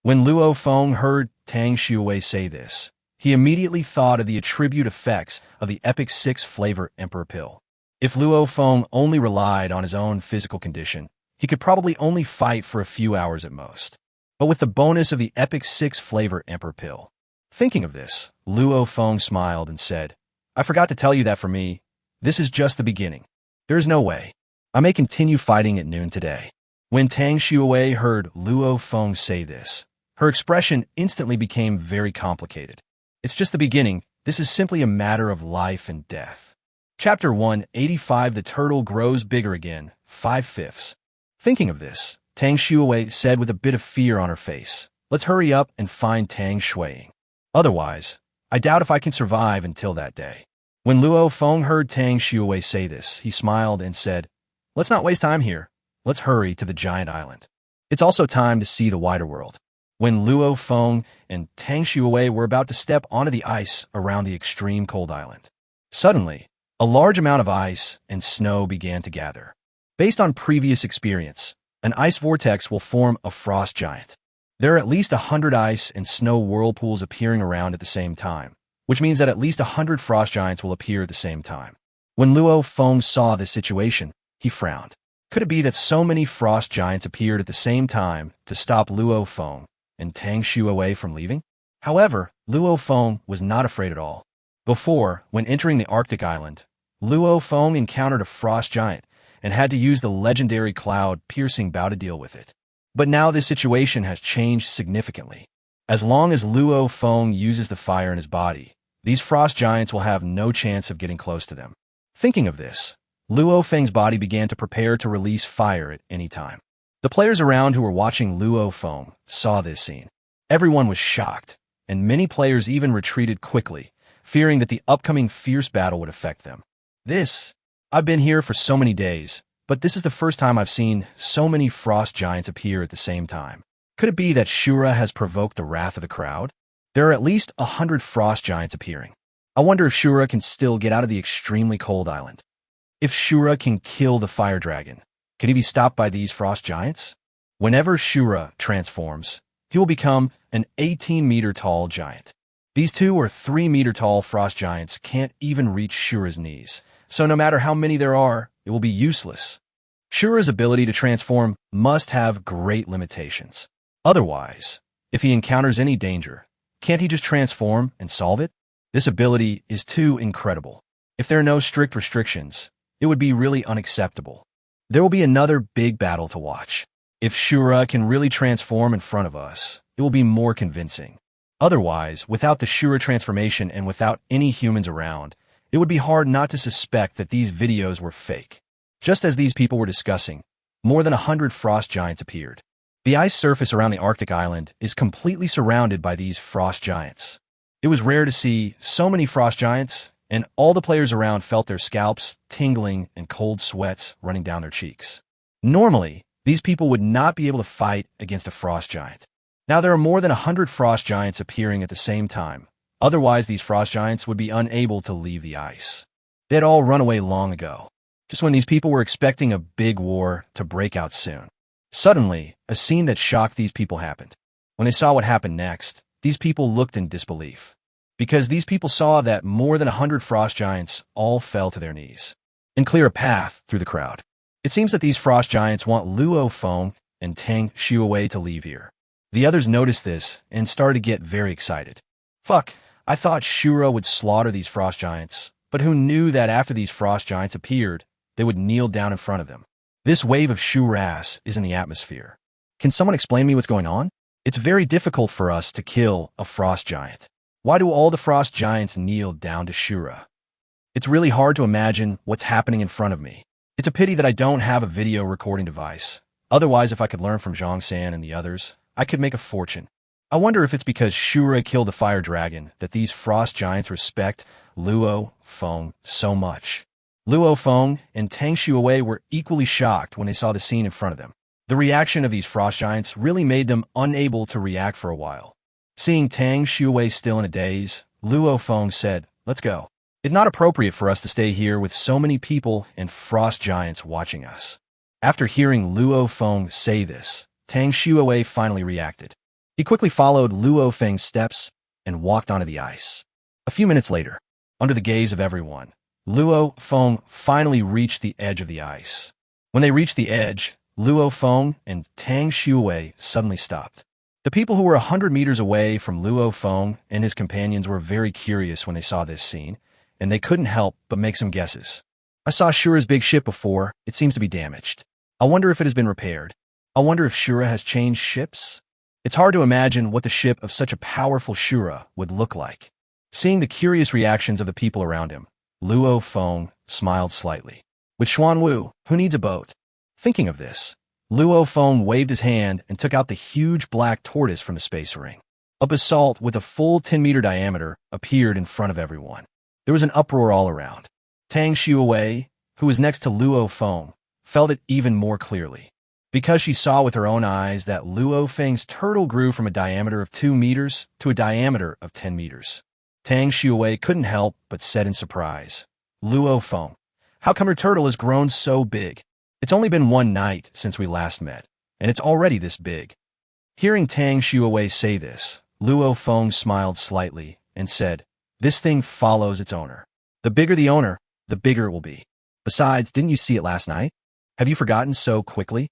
When Luo Feng heard Tang Shui say this, he immediately thought of the attribute effects of the epic 6-flavor Emperor Pill. If Luo Feng only relied on his own physical condition, he could probably only fight for a few hours at most. But with the bonus of the epic 6-flavor Emperor Pill. Thinking of this, Luo Feng smiled and said, I forgot to tell you that for me, this is just the beginning. There is no way. I may continue fighting at noon today. When Tang Shui heard Luo Feng say this, her expression instantly became very complicated. It's just the beginning. This is simply a matter of life and death. Chapter 185 The Turtle Grows Bigger Again, 5/5. Thinking of this, Tang Shui said with a bit of fear on her face, let's hurry up and find Tang Shui. Otherwise, I doubt if I can survive until that day. When Luo Feng heard Tang Shui say this, he smiled and said, let's not waste time here. Let's hurry to the giant island. It's also time to see the wider world. When Luo Feng and Tang Shui were about to step onto the ice around the extreme cold island, suddenly, a large amount of ice and snow began to gather. Based on previous experience, an ice vortex will form a frost giant. There are at least 100 ice and snow whirlpools appearing around at the same time, which means that at least 100 frost giants will appear at the same time. When Luo Feng saw this situation, he frowned. Could it be that so many frost giants appeared at the same time to stop Luo Feng and Tang Shui from leaving? However, Luo Feng was not afraid at all. Before, when entering the Arctic island, Luo Feng encountered a frost giant and had to use the legendary cloud-piercing bow to deal with it. But now this situation has changed significantly. As long as Luo Feng uses the fire in his body, these frost giants will have no chance of getting close to them. Thinking of this, Luo Feng's body began to prepare to release fire at any time. The players around who were watching Luo Feng saw this scene. Everyone was shocked, and many players even retreated quickly, fearing that the upcoming fierce battle would affect them. I've been here for so many days, but this is the first time I've seen so many frost giants appear at the same time. Could it be that Shura has provoked the wrath of the crowd? There are at least 100 frost giants appearing. I wonder if Shura can still get out of the extremely cold island. If Shura can kill the fire dragon, can he be stopped by these frost giants? Whenever Shura transforms, he will become an 18-meter-tall giant. These 2 or 3-meter-tall frost giants can't even reach Shura's knees, so no matter how many there are, it will be useless. Shura's ability to transform must have great limitations. Otherwise, if he encounters any danger, can't he just transform and solve it? This ability is too incredible. If there are no strict restrictions, it would be really unacceptable. There will be another big battle to watch. If Shura can really transform in front of us, it will be more convincing. Otherwise, without the Shura transformation and without any humans around, it would be hard not to suspect that these videos were fake. Just as these people were discussing, more than 100 frost giants appeared. The ice surface around the Arctic island is completely surrounded by these frost giants. It was rare to see so many frost giants, and all the players around felt their scalps tingling and cold sweats running down their cheeks. Normally, these people would not be able to fight against a frost giant. Now there are more than 100 frost giants appearing at the same time. Otherwise, these frost giants would be unable to leave the ice. They had all run away long ago, just when these people were expecting a big war to break out soon. Suddenly, a scene that shocked these people happened. When they saw what happened next, these people looked in disbelief, because these people saw that more than 100 frost giants all fell to their knees and clear a path through the crowd. It seems that these frost giants want Luo Feng and Tang Shui to leave here. The others noticed this and started to get very excited. Fuck, I thought Shura would slaughter these frost giants, but who knew that after these frost giants appeared, they would kneel down in front of them. This wave of Shura's is in the atmosphere. Can someone explain me what's going on? It's very difficult for us to kill a frost giant. Why do all the frost giants kneel down to Shura? It's really hard to imagine what's happening in front of me. It's a pity that I don't have a video recording device. Otherwise, if I could learn from Zhang-san and the others, I could make a fortune. I wonder if it's because Shura killed the fire dragon that these frost giants respect Luo Feng so much. Luo Feng and Tang Shui were equally shocked when they saw the scene in front of them. The reaction of these frost giants really made them unable to react for a while. Seeing Tang Shui still in a daze, Luo Feng said, "Let's go. It's not appropriate for us to stay here with so many people and frost giants watching us." After hearing Luo Feng say this, Tang Shui finally reacted. He quickly followed Luo Feng's steps and walked onto the ice. A few minutes later, under the gaze of everyone, Luo Feng finally reached the edge of the ice. When they reached the edge, Luo Feng and Tang Shui suddenly stopped. The people who were 100 meters away from Luo Feng and his companions were very curious when they saw this scene, and they couldn't help but make some guesses. I saw Shura's big ship before. It seems to be damaged. I wonder if it has been repaired. I wonder if Shura has changed ships? It's hard to imagine what the ship of such a powerful Shura would look like. Seeing the curious reactions of the people around him, Luo Feng smiled slightly. With Xuanwu, who needs a boat? Thinking of this, Luo Feng waved his hand and took out the huge black tortoise from the space ring. A basalt with a full 10-meter diameter appeared in front of everyone. There was an uproar all around. Tang Shui, who was next to Luo Feng, felt it even more clearly, because she saw with her own eyes that Luo Feng's turtle grew from a diameter of 2 meters to a diameter of 10 meters. Tang Shui couldn't help but said in surprise, "Luo Feng, how come your turtle has grown so big? It's only been one night since we last met, and it's already this big." Hearing Tang Shui say this, Luo Feng smiled slightly and said, "This thing follows its owner. The bigger the owner, the bigger it will be. Besides, didn't you see it last night? Have you forgotten so quickly?"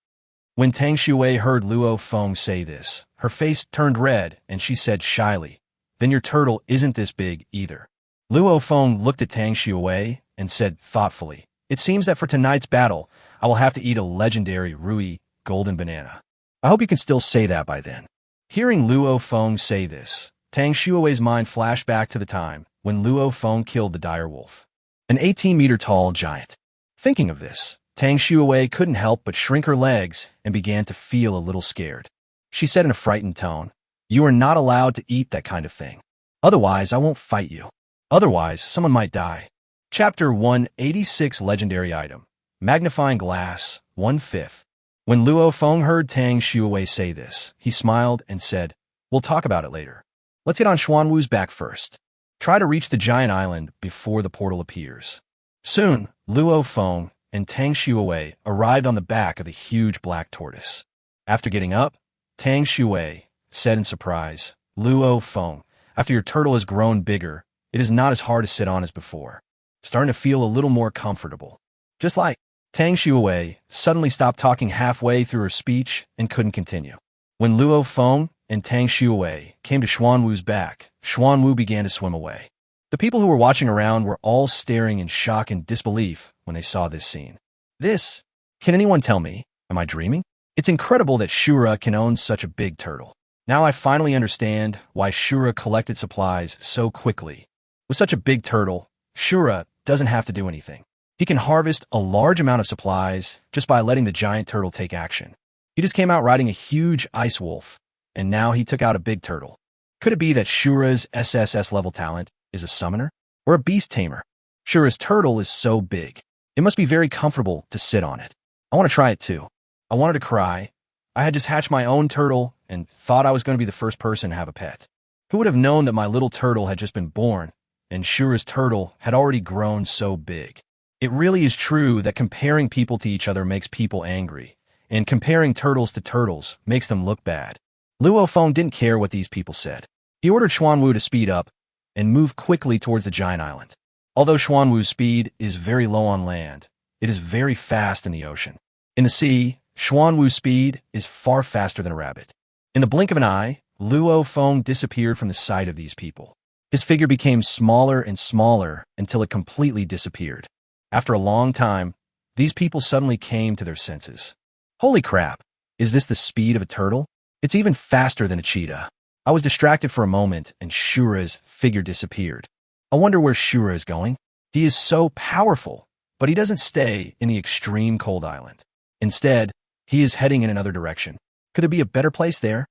When Tang Shui heard Luo Feng say this, her face turned red and she said shyly, "Then your turtle isn't this big either." Luo Feng looked at Tang Shui and said thoughtfully, "It seems that for tonight's battle, I will have to eat a legendary Rui golden banana. I hope you can still say that by then." Hearing Luo Feng say this, Tang Shui's mind flashed back to the time when Luo Feng killed the dire wolf, an 18-meter tall giant. Thinking of this, Tang Shui couldn't help but shrink her legs and began to feel a little scared. She said in a frightened tone, "You are not allowed to eat that kind of thing. Otherwise, I won't fight you. Otherwise, someone might die." Chapter 186 Legendary Item, Magnifying Glass, 1/5. When Luo Feng heard Tang Shui say this, he smiled and said, "We'll talk about it later. Let's get on Xuanwu's back first. Try to reach the giant island before the portal appears." Soon, Luo Feng and Tang Shui arrived on the back of the huge black tortoise. After getting up, Tang Shui said in surprise, "Luo Feng, after your turtle has grown bigger, it is not as hard to sit on as before. Starting to feel a little more comfortable." Just like Tang Shui suddenly stopped talking halfway through her speech and couldn't continue. When Luo Feng and Tang Shui came to Xuanwu's back, Xuanwu began to swim away. The people who were watching around were all staring in shock and disbelief when they saw this scene. Can anyone tell me? Am I dreaming? It's incredible that Shura can own such a big turtle. Now I finally understand why Shura collected supplies so quickly. With such a big turtle, Shura doesn't have to do anything. He can harvest a large amount of supplies just by letting the giant turtle take action. He just came out riding a huge ice wolf, and now he took out a big turtle. Could it be that Shura's SSS level talent is a summoner or a beast tamer? Shura's turtle is so big. It must be very comfortable to sit on it. I want to try it too. I wanted to cry. I had just hatched my own turtle and thought I was going to be the first person to have a pet. Who would have known that my little turtle had just been born and Shura's turtle had already grown so big? It really is true that comparing people to each other makes people angry, and comparing turtles to turtles makes them look bad. Luo Feng didn't care what these people said. He ordered Xuanwu to speed up and move quickly towards the giant island. Although Xuanwu's speed is very low on land, it is very fast in the ocean. In the sea, Xuanwu's speed is far faster than a rabbit. In the blink of an eye, Luo Feng disappeared from the sight of these people. His figure became smaller and smaller until it completely disappeared. After a long time, these people suddenly came to their senses. Holy crap, is this the speed of a turtle? It's even faster than a cheetah. I was distracted for a moment and Shura's figure disappeared. I wonder where Shura is going. He is so powerful, but he doesn't stay in the extreme cold island. Instead, he is heading in another direction. Could there be a better place there?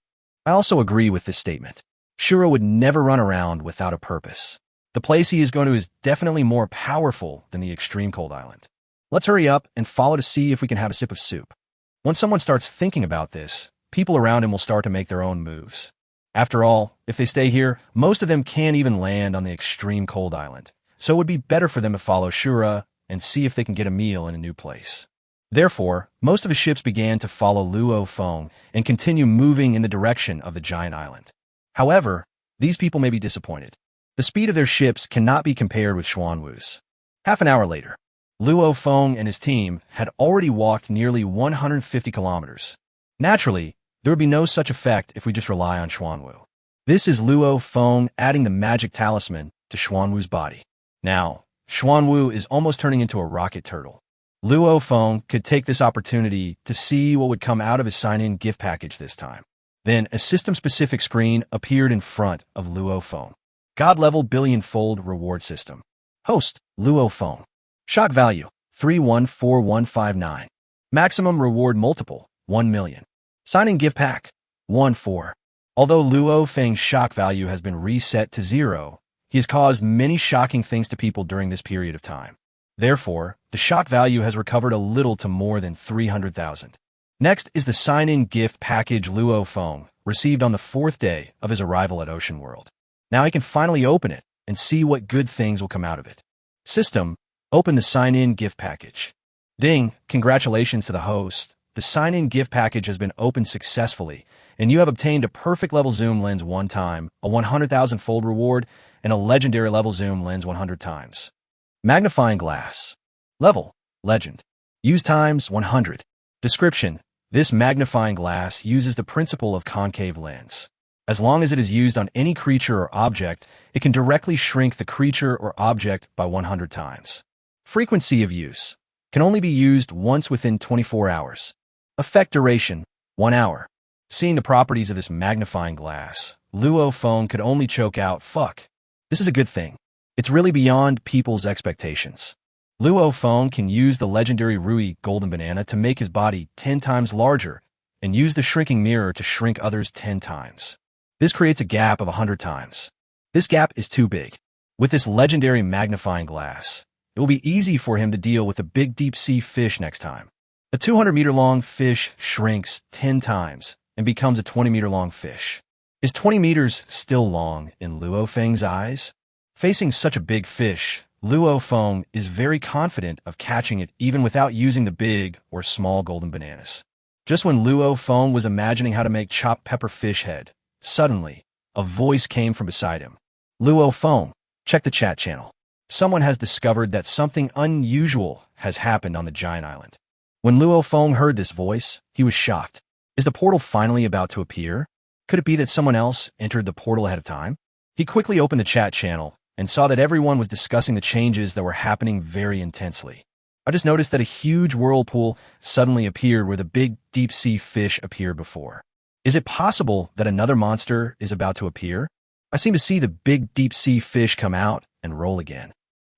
I also agree with this statement. Shura would never run around without a purpose. The place he is going to is definitely more powerful than the extreme cold island. Let's hurry up and follow to see if we can have a sip of soup. Once someone starts thinking about this, people around him will start to make their own moves. After all, if they stay here, most of them can't even land on the extreme cold island, so it would be better for them to follow Shura and see if they can get a meal in a new place. Therefore, most of his ships began to follow Luo Feng and continue moving in the direction of the giant island. However, these people may be disappointed. The speed of their ships cannot be compared with Xuanwu's. Half an hour later, Luo Feng and his team had already walked nearly 150 kilometers. Naturally, there would be no such effect if we just rely on Xuanwu. This is Luo Feng adding the magic talisman to Xuanwu's body. Now, Xuanwu is almost turning into a rocket turtle. Luo Feng could take this opportunity to see what would come out of his sign-in gift package this time. Then, a system-specific screen appeared in front of Luo Feng. God-level Billionfold Reward System. Host, Luo Feng. Shock value, 314159. Maximum reward multiple, 1 million. Sign-in gift pack, 1-4. Although Luo Feng's shock value has been reset to 0, he has caused many shocking things to people during this period of time. Therefore, the shock value has recovered a little to more than 300,000. Next is the sign-in gift package Luo Feng received on the 4th day of his arrival at Ocean World. Now he can finally open it and see what good things will come out of it. System, open the sign-in gift package. Ding, congratulations to the host. The sign-in gift package has been opened successfully, and you have obtained a perfect level zoom lens 1 time, a 100,000-fold reward, and a legendary level zoom lens 100 times. Magnifying glass. Level, legend. Use times 100. Description, this magnifying glass uses the principle of concave lens. As long as it is used on any creature or object, it can directly shrink the creature or object by 100 times. Frequency of use. Can only be used once within 24 hours. Effect duration, 1 hour. Seeing the properties of this magnifying glass, Luo Feng could only choke out, fuck. This is a good thing. It's really beyond people's expectations. Luo Feng can use the legendary Rui golden banana to make his body 10 times larger and use the shrinking mirror to shrink others 10 times. This creates a gap of 100 times. This gap is too big. With this legendary magnifying glass, it will be easy for him to deal with a big deep-sea fish next time. A 200-meter-long fish shrinks 10 times and becomes a 20-meter-long fish. Is 20 meters still long in Luo Feng's eyes? Facing such a big fish, Luo Feng is very confident of catching it even without using the big or small golden bananas. Just when Luo Feng was imagining how to make chopped pepper fish head, suddenly, a voice came from beside him. Luo Feng, check the chat channel. Someone has discovered that something unusual has happened on the giant island. When Luo Feng heard this voice, he was shocked. Is the portal finally about to appear? Could it be that someone else entered the portal ahead of time? He quickly opened the chat channel and saw that everyone was discussing the changes that were happening very intensely. I just noticed that a huge whirlpool suddenly appeared where the big deep-sea fish appeared before. Is it possible that another monster is about to appear? I seem to see the big deep-sea fish come out and roll again.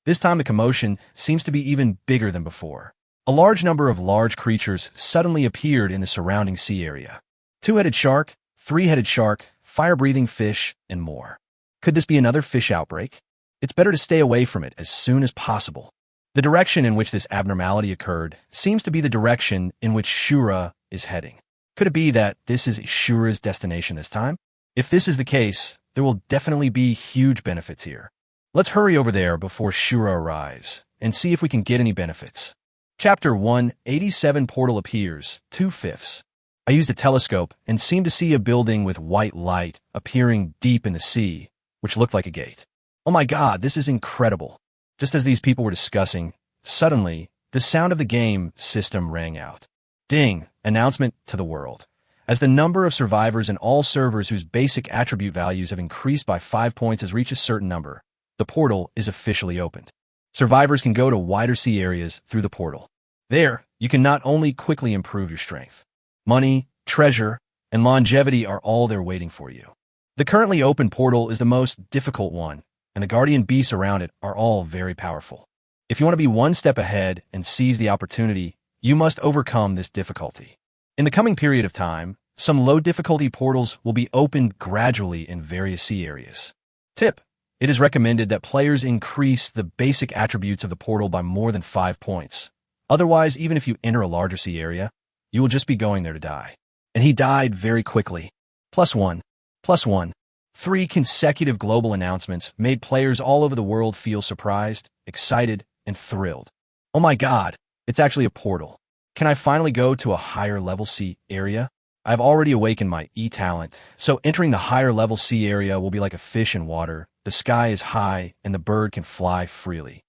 This time the commotion seems to be even bigger than before. A large number of large creatures suddenly appeared in the surrounding sea area. 2-headed shark, 3-headed shark, fire-breathing fish, and more. Could this be another fish outbreak? It's better to stay away from it as soon as possible. The direction in which this abnormality occurred seems to be the direction in which Shura is heading. Could it be that this is Shura's destination this time? If this is the case, there will definitely be huge benefits here. Let's hurry over there before Shura arrives and see if we can get any benefits. Chapter 187 Portal appears, 2/5. I used a telescope and seemed to see a building with white light appearing deep in the sea, which looked like a gate. Oh my god, this is incredible. Just as these people were discussing, suddenly, the sound of the game system rang out. Ding, announcement to the world. As the number of survivors in all servers whose basic attribute values have increased by 5 points has reached a certain number, the portal is officially opened. Survivors can go to wider sea areas through the portal. There, you can not only quickly improve your strength, money, treasure, and longevity are all there waiting for you. The currently open portal is the most difficult one, and the guardian beasts around it are all very powerful. If you want to be one step ahead and seize the opportunity, you must overcome this difficulty. In the coming period of time, some low-difficulty portals will be opened gradually in various sea areas. Tip: it is recommended that players increase the basic attributes of the portal by more than 5 points. Otherwise, even if you enter a larger sea area, you will just be going there to die. And he died very quickly. +1. +1. 3 consecutive global announcements made players all over the world feel surprised, excited, and thrilled. Oh my god, it's actually a portal. Can I finally go to a higher level sea area? I've already awakened my E-talent, so entering the higher level sea area will be like a fish in water. The sky is high, and the bird can fly freely.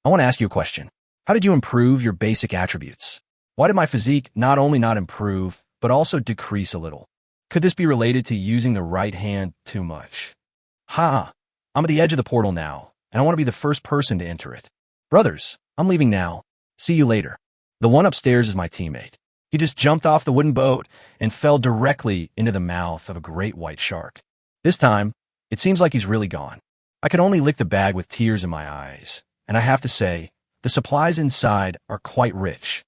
I want to ask you a question. How did you improve your basic attributes? Why did my physique not only not improve, but also decrease a little? Could this be related to using the right hand too much? I'm at the edge of the portal now, and I want to be the first person to enter it. Brothers, I'm leaving now. See you later. The one upstairs is my teammate. He just jumped off the wooden boat and fell directly into the mouth of a great white shark. This time, it seems like he's really gone. I could only lick the bag with tears in my eyes, and I have to say, the supplies inside are quite rich.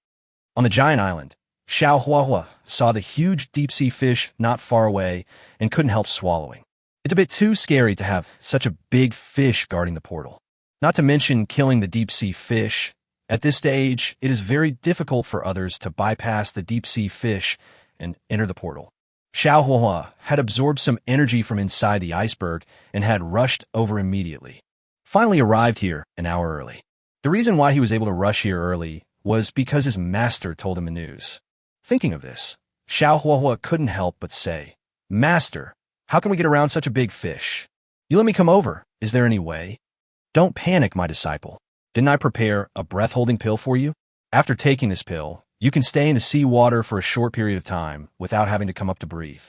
On the giant island, Xiao Huahua saw the huge deep-sea fish not far away and couldn't help swallowing. It's a bit too scary to have such a big fish guarding the portal. Not to mention killing the deep-sea fish. At this stage, it is very difficult for others to bypass the deep-sea fish and enter the portal. Xiao Huahua had absorbed some energy from inside the iceberg and had rushed over immediately. Finally arrived here an hour early. The reason why he was able to rush here early was because his master told him the news. Thinking of this, Xiao Huahua couldn't help but say, "Master, how can we get around such a big fish? You let me come over. Is there any way?" "Don't panic, my disciple. Didn't I prepare a breath-holding pill for you? After taking this pill, you can stay in the sea water for a short period of time without having to come up to breathe.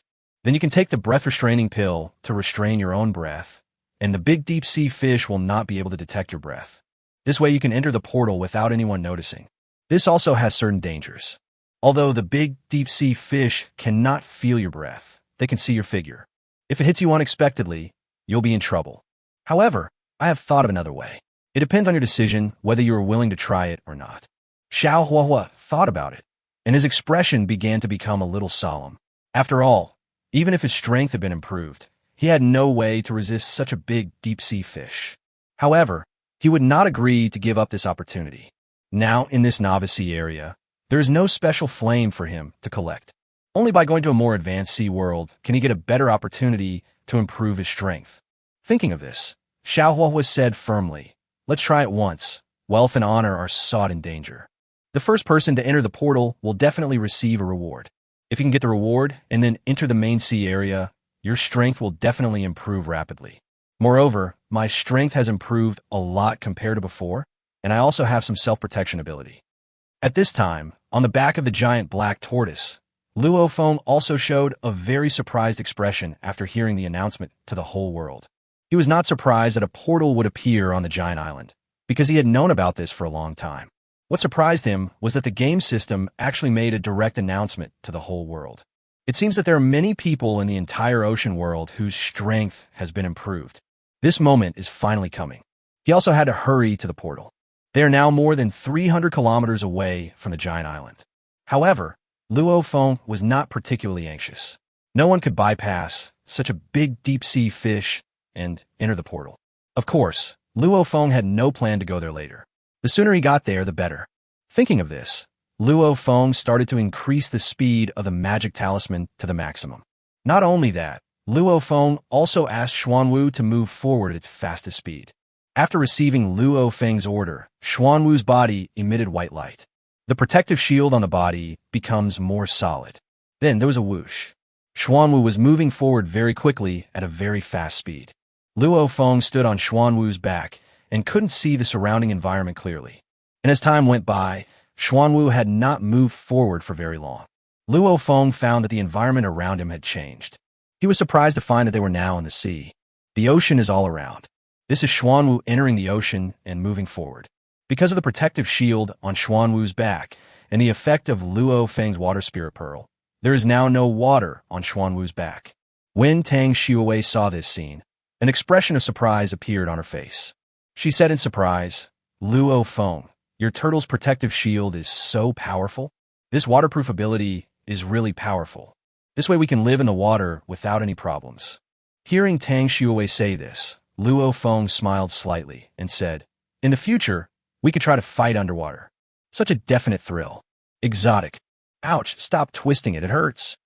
Then you can take the breath-restraining pill to restrain your own breath, and the big deep-sea fish will not be able to detect your breath. This way you can enter the portal without anyone noticing. This also has certain dangers. Although the big deep-sea fish cannot feel your breath, they can see your figure. If it hits you unexpectedly, you'll be in trouble. However, I have thought of another way. It depends on your decision whether you are willing to try it or not." Xiao Huahua thought about it, and his expression began to become a little solemn. After all, even if his strength had been improved, he had no way to resist such a big deep-sea fish. However, he would not agree to give up this opportunity. Now, in this novice sea area, there is no special flame for him to collect. Only by going to a more advanced SeaWorld can he get a better opportunity to improve his strength. Thinking of this, Xiao Huahua said firmly, "Let's try it once. Wealth and honor are sought in danger. The first person to enter the portal will definitely receive a reward. If you can get the reward and then enter the main sea area, your strength will definitely improve rapidly. Moreover, my strength has improved a lot compared to before, and I also have some self-protection ability." At this time, on the back of the giant black tortoise, Luo Feng also showed a very surprised expression after hearing the announcement to the whole world. He was not surprised that a portal would appear on the giant island, because he had known about this for a long time. What surprised him was that the game system actually made a direct announcement to the whole world. It seems that there are many people in the entire ocean world whose strength has been improved. This moment is finally coming. He also had to hurry to the portal. They are now more than 300 kilometers away from the giant island. However, Luo Feng was not particularly anxious. No one could bypass such a big deep-sea fish and enter the portal. Of course, Luo Feng had no plan to go there later. The sooner he got there, the better. Thinking of this, Luo Feng started to increase the speed of the magic talisman to the maximum. Not only that, Luo Feng also asked Xuanwu to move forward at its fastest speed. After receiving Luo Feng's order, Xuanwu's body emitted white light. The protective shield on the body becomes more solid. Then there was a whoosh. Xuanwu was moving forward very quickly at a very fast speed. Luo Feng stood on Xuanwu's back and couldn't see the surrounding environment clearly. And as time went by, Xuanwu had not moved forward for very long. Luo Feng found that the environment around him had changed. He was surprised to find that they were now in the sea. The ocean is all around. This is Xuanwu entering the ocean and moving forward. Because of the protective shield on Xuanwu's back and the effect of Luo Feng's water spirit pearl, there is now no water on Xuanwu's back. When Tang Shui saw this scene, an expression of surprise appeared on her face. She said in surprise, "Luo Feng, your turtle's protective shield is so powerful. This waterproof ability is really powerful. This way we can live in the water without any problems." Hearing Tang Shui say this, Luo Feng smiled slightly and said, "In the future, we could try to fight underwater. Such a definite thrill. Exotic. Ouch, stop twisting it, it hurts."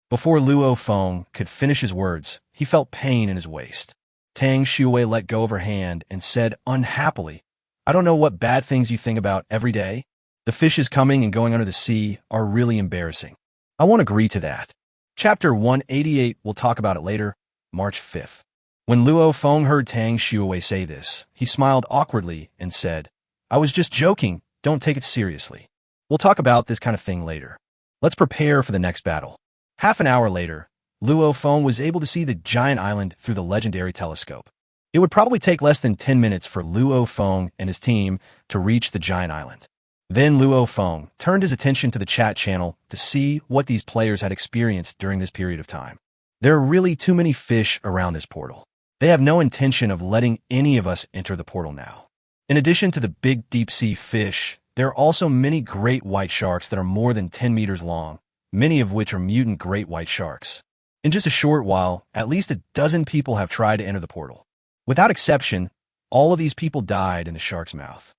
Before Luo Feng could finish his words, he felt pain in his waist. Tang Shui let go of her hand and said unhappily, "I don't know what bad things you think about every day. The fishes coming and going under the sea are really embarrassing. I won't agree to that. Chapter 188, we'll talk about it later, March 5th. When Luo Feng heard Tang Shui say this, he smiled awkwardly and said, I was just joking, don't take it seriously. We'll talk about this kind of thing later. Let's prepare for the next battle. Half an hour later, Luo Feng was able to see the giant island through the legendary telescope. It would probably take less than 10 minutes for Luo Feng and his team to reach the giant island. Then Luo Feng turned his attention to the chat channel to see what these players had experienced during this period of time. There are really too many fish around this portal. They have no intention of letting any of us enter the portal now. In addition to the big deep-sea fish, there are also many great white sharks that are more than 10 meters long, many of which are mutant great white sharks. In just a short while, at least a dozen people have tried to enter the portal. Without exception, all of these people died in the shark's mouth.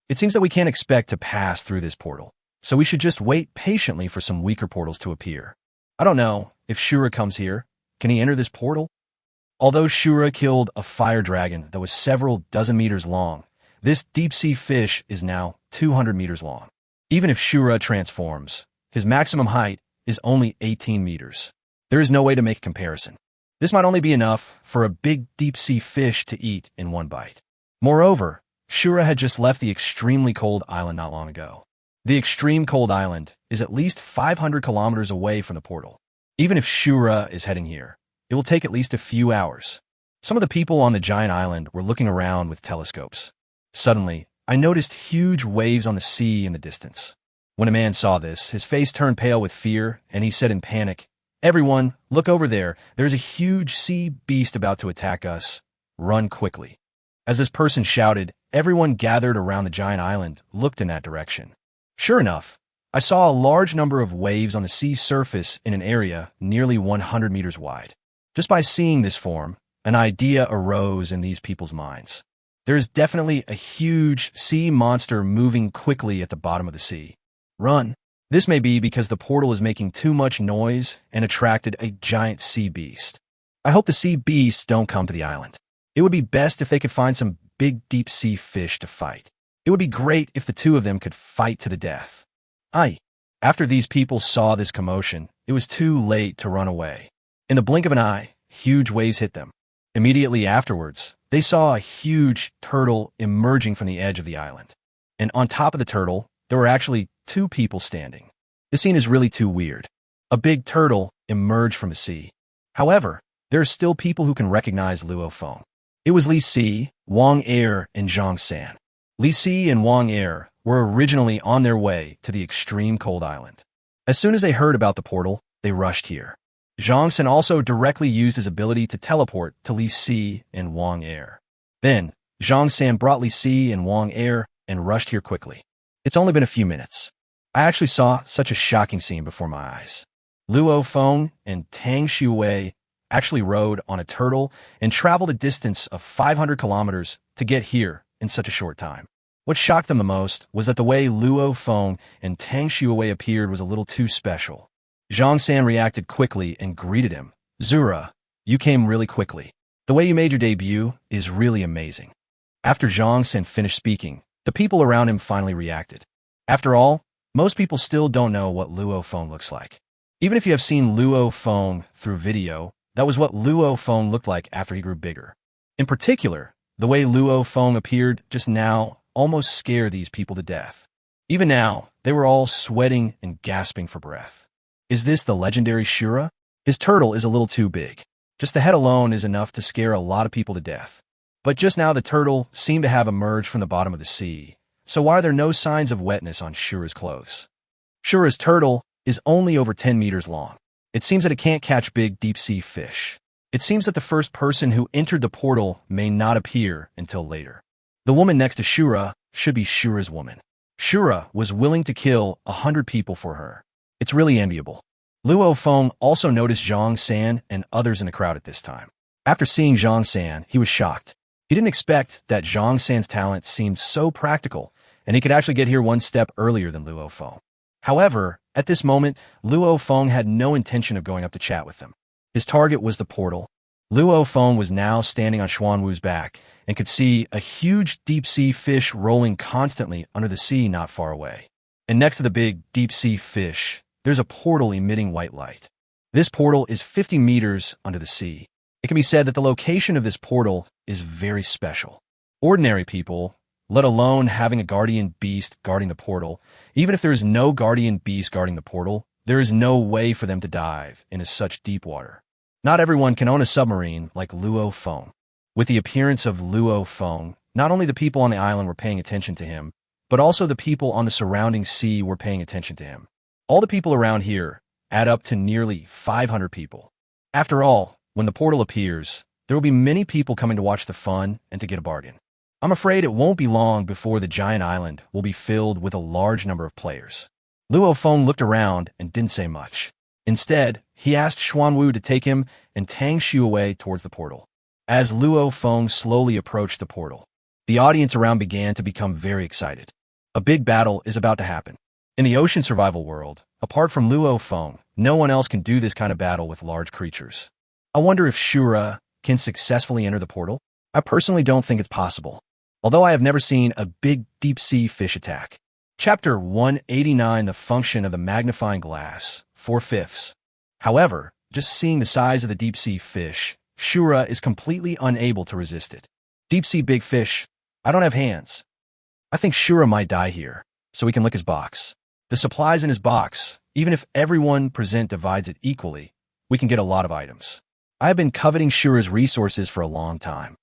It seems that we can't expect to pass through this portal, so we should just wait patiently for some weaker portals to appear. I don't know, if Shura comes here, can he enter this portal? Although Shura killed a fire dragon that was several dozen meters long, this deep-sea fish is now 200 meters long. Even if Shura transforms, his maximum height is only 18 meters. There is no way to make a comparison. This might only be enough for a big deep-sea fish to eat in one bite. Moreover, Shura had just left the extremely cold island not long ago. The extreme cold island is at least 500 kilometers away from the portal. Even if Shura is heading here, it will take at least a few hours. Some of the people on the giant island were looking around with telescopes. Suddenly, I noticed huge waves on the sea in the distance. When a man saw this, his face turned pale with fear, and he said in panic, Everyone, look over there. There's a huge sea beast about to attack us. Run quickly. As this person shouted, everyone gathered around the giant island looked in that direction. Sure enough, I saw a large number of waves on the sea surface in an area nearly 100 meters wide. Just by seeing this form, an idea arose in these people's minds. There is definitely a huge sea monster moving quickly at the bottom of the sea. Run. This may be because the portal is making too much noise and attracted a giant sea beast. I hope the sea beasts don't come to the island. It would be best if they could find some big deep-sea fish to fight. It would be great if the two of them could fight to the death. After these people saw this commotion, it was too late to run away. In the blink of an eye, huge waves hit them. Immediately afterwards, they saw a huge turtle emerging from the edge of the island. And on top of the turtle, there were actually two people standing. This scene is really too weird. A big turtle emerged from the sea. However, there are still people who can recognize Luo Feng. It was Li Si, Wang Er, and Zhang San. Li Si and Wang Er were originally on their way to the extreme cold island. As soon as they heard about the portal, they rushed here. Zhang San also directly used his ability to teleport to Li Si and Wang Er. Then, Zhang San brought Li Si and Wang Er and rushed here quickly. It's only been a few minutes. I actually saw such a shocking scene before my eyes. Luo Feng and Tang Shui actually rode on a turtle and traveled a distance of 500 kilometers to get here in such a short time. What shocked them the most was that the way Luo Feng and Tang Shui appeared was a little too special. Zhang San reacted quickly and greeted him. Zura, you came really quickly. The way you made your debut is really amazing. After Zhang San finished speaking, the people around him finally reacted. After all, most people still don't know what Luo Feng looks like. Even if you have seen Luo Feng through video, that was what Luo Feng looked like after he grew bigger. In particular, the way Luo Feng appeared just now almost scared these people to death. Even now, they were all sweating and gasping for breath. Is this the legendary Shura? His turtle is a little too big. Just the head alone is enough to scare a lot of people to death. But just now the turtle seemed to have emerged from the bottom of the sea. So why are there no signs of wetness on Shura's clothes? Shura's turtle is only over 10 meters long. It seems that it can't catch big deep-sea fish. It seems that the first person who entered the portal may not appear until later. The woman next to Shura should be Shura's woman. Shura was willing to kill 100 people for her. It's really enviable. Luo Feng also noticed Zhang San and others in the crowd at this time. After seeing Zhang San, he was shocked. He didn't expect that Zhang San's talent seemed so practical, and he could actually get here one step earlier than Luo Feng. However, at this moment, Luo Feng had no intention of going up to chat with them. His target was the portal. Luo Feng was now standing on Xuanwu's back and could see a huge deep-sea fish rolling constantly under the sea not far away. And next to the big deep-sea fish, there's a portal emitting white light. This portal is 50 meters under the sea. It can be said that the location of this portal is very special. Ordinary people, let alone having a guardian beast guarding the portal, even if there is no guardian beast guarding the portal, there is no way for them to dive into such deep water. Not everyone can own a submarine like Luo Feng. With the appearance of Luo Feng, not only the people on the island were paying attention to him, but also the people on the surrounding sea were paying attention to him. All the people around here add up to nearly 500 people. After all, when the portal appears, there will be many people coming to watch the fun and to get a bargain. I'm afraid it won't be long before the giant island will be filled with a large number of players. Luo Feng looked around and didn't say much. Instead, he asked Xuanwu to take him and Tang Shui away towards the portal. As Luo Feng slowly approached the portal, the audience around began to become very excited. A big battle is about to happen. In the ocean survival world, apart from Luo Feng, no one else can do this kind of battle with large creatures. I wonder if Shura can successfully enter the portal? I personally don't think it's possible, although I have never seen a big deep-sea fish attack. Chapter 189, The Function of the Magnifying Glass, 4/5. However, just seeing the size of the deep-sea fish, Shura is completely unable to resist it. Deep-sea big fish, I don't have hands. I think Shura might die here, so we can lick his box. The supplies in his box, even if everyone present divides it equally, we can get a lot of items. I have been coveting Shura's resources for a long time.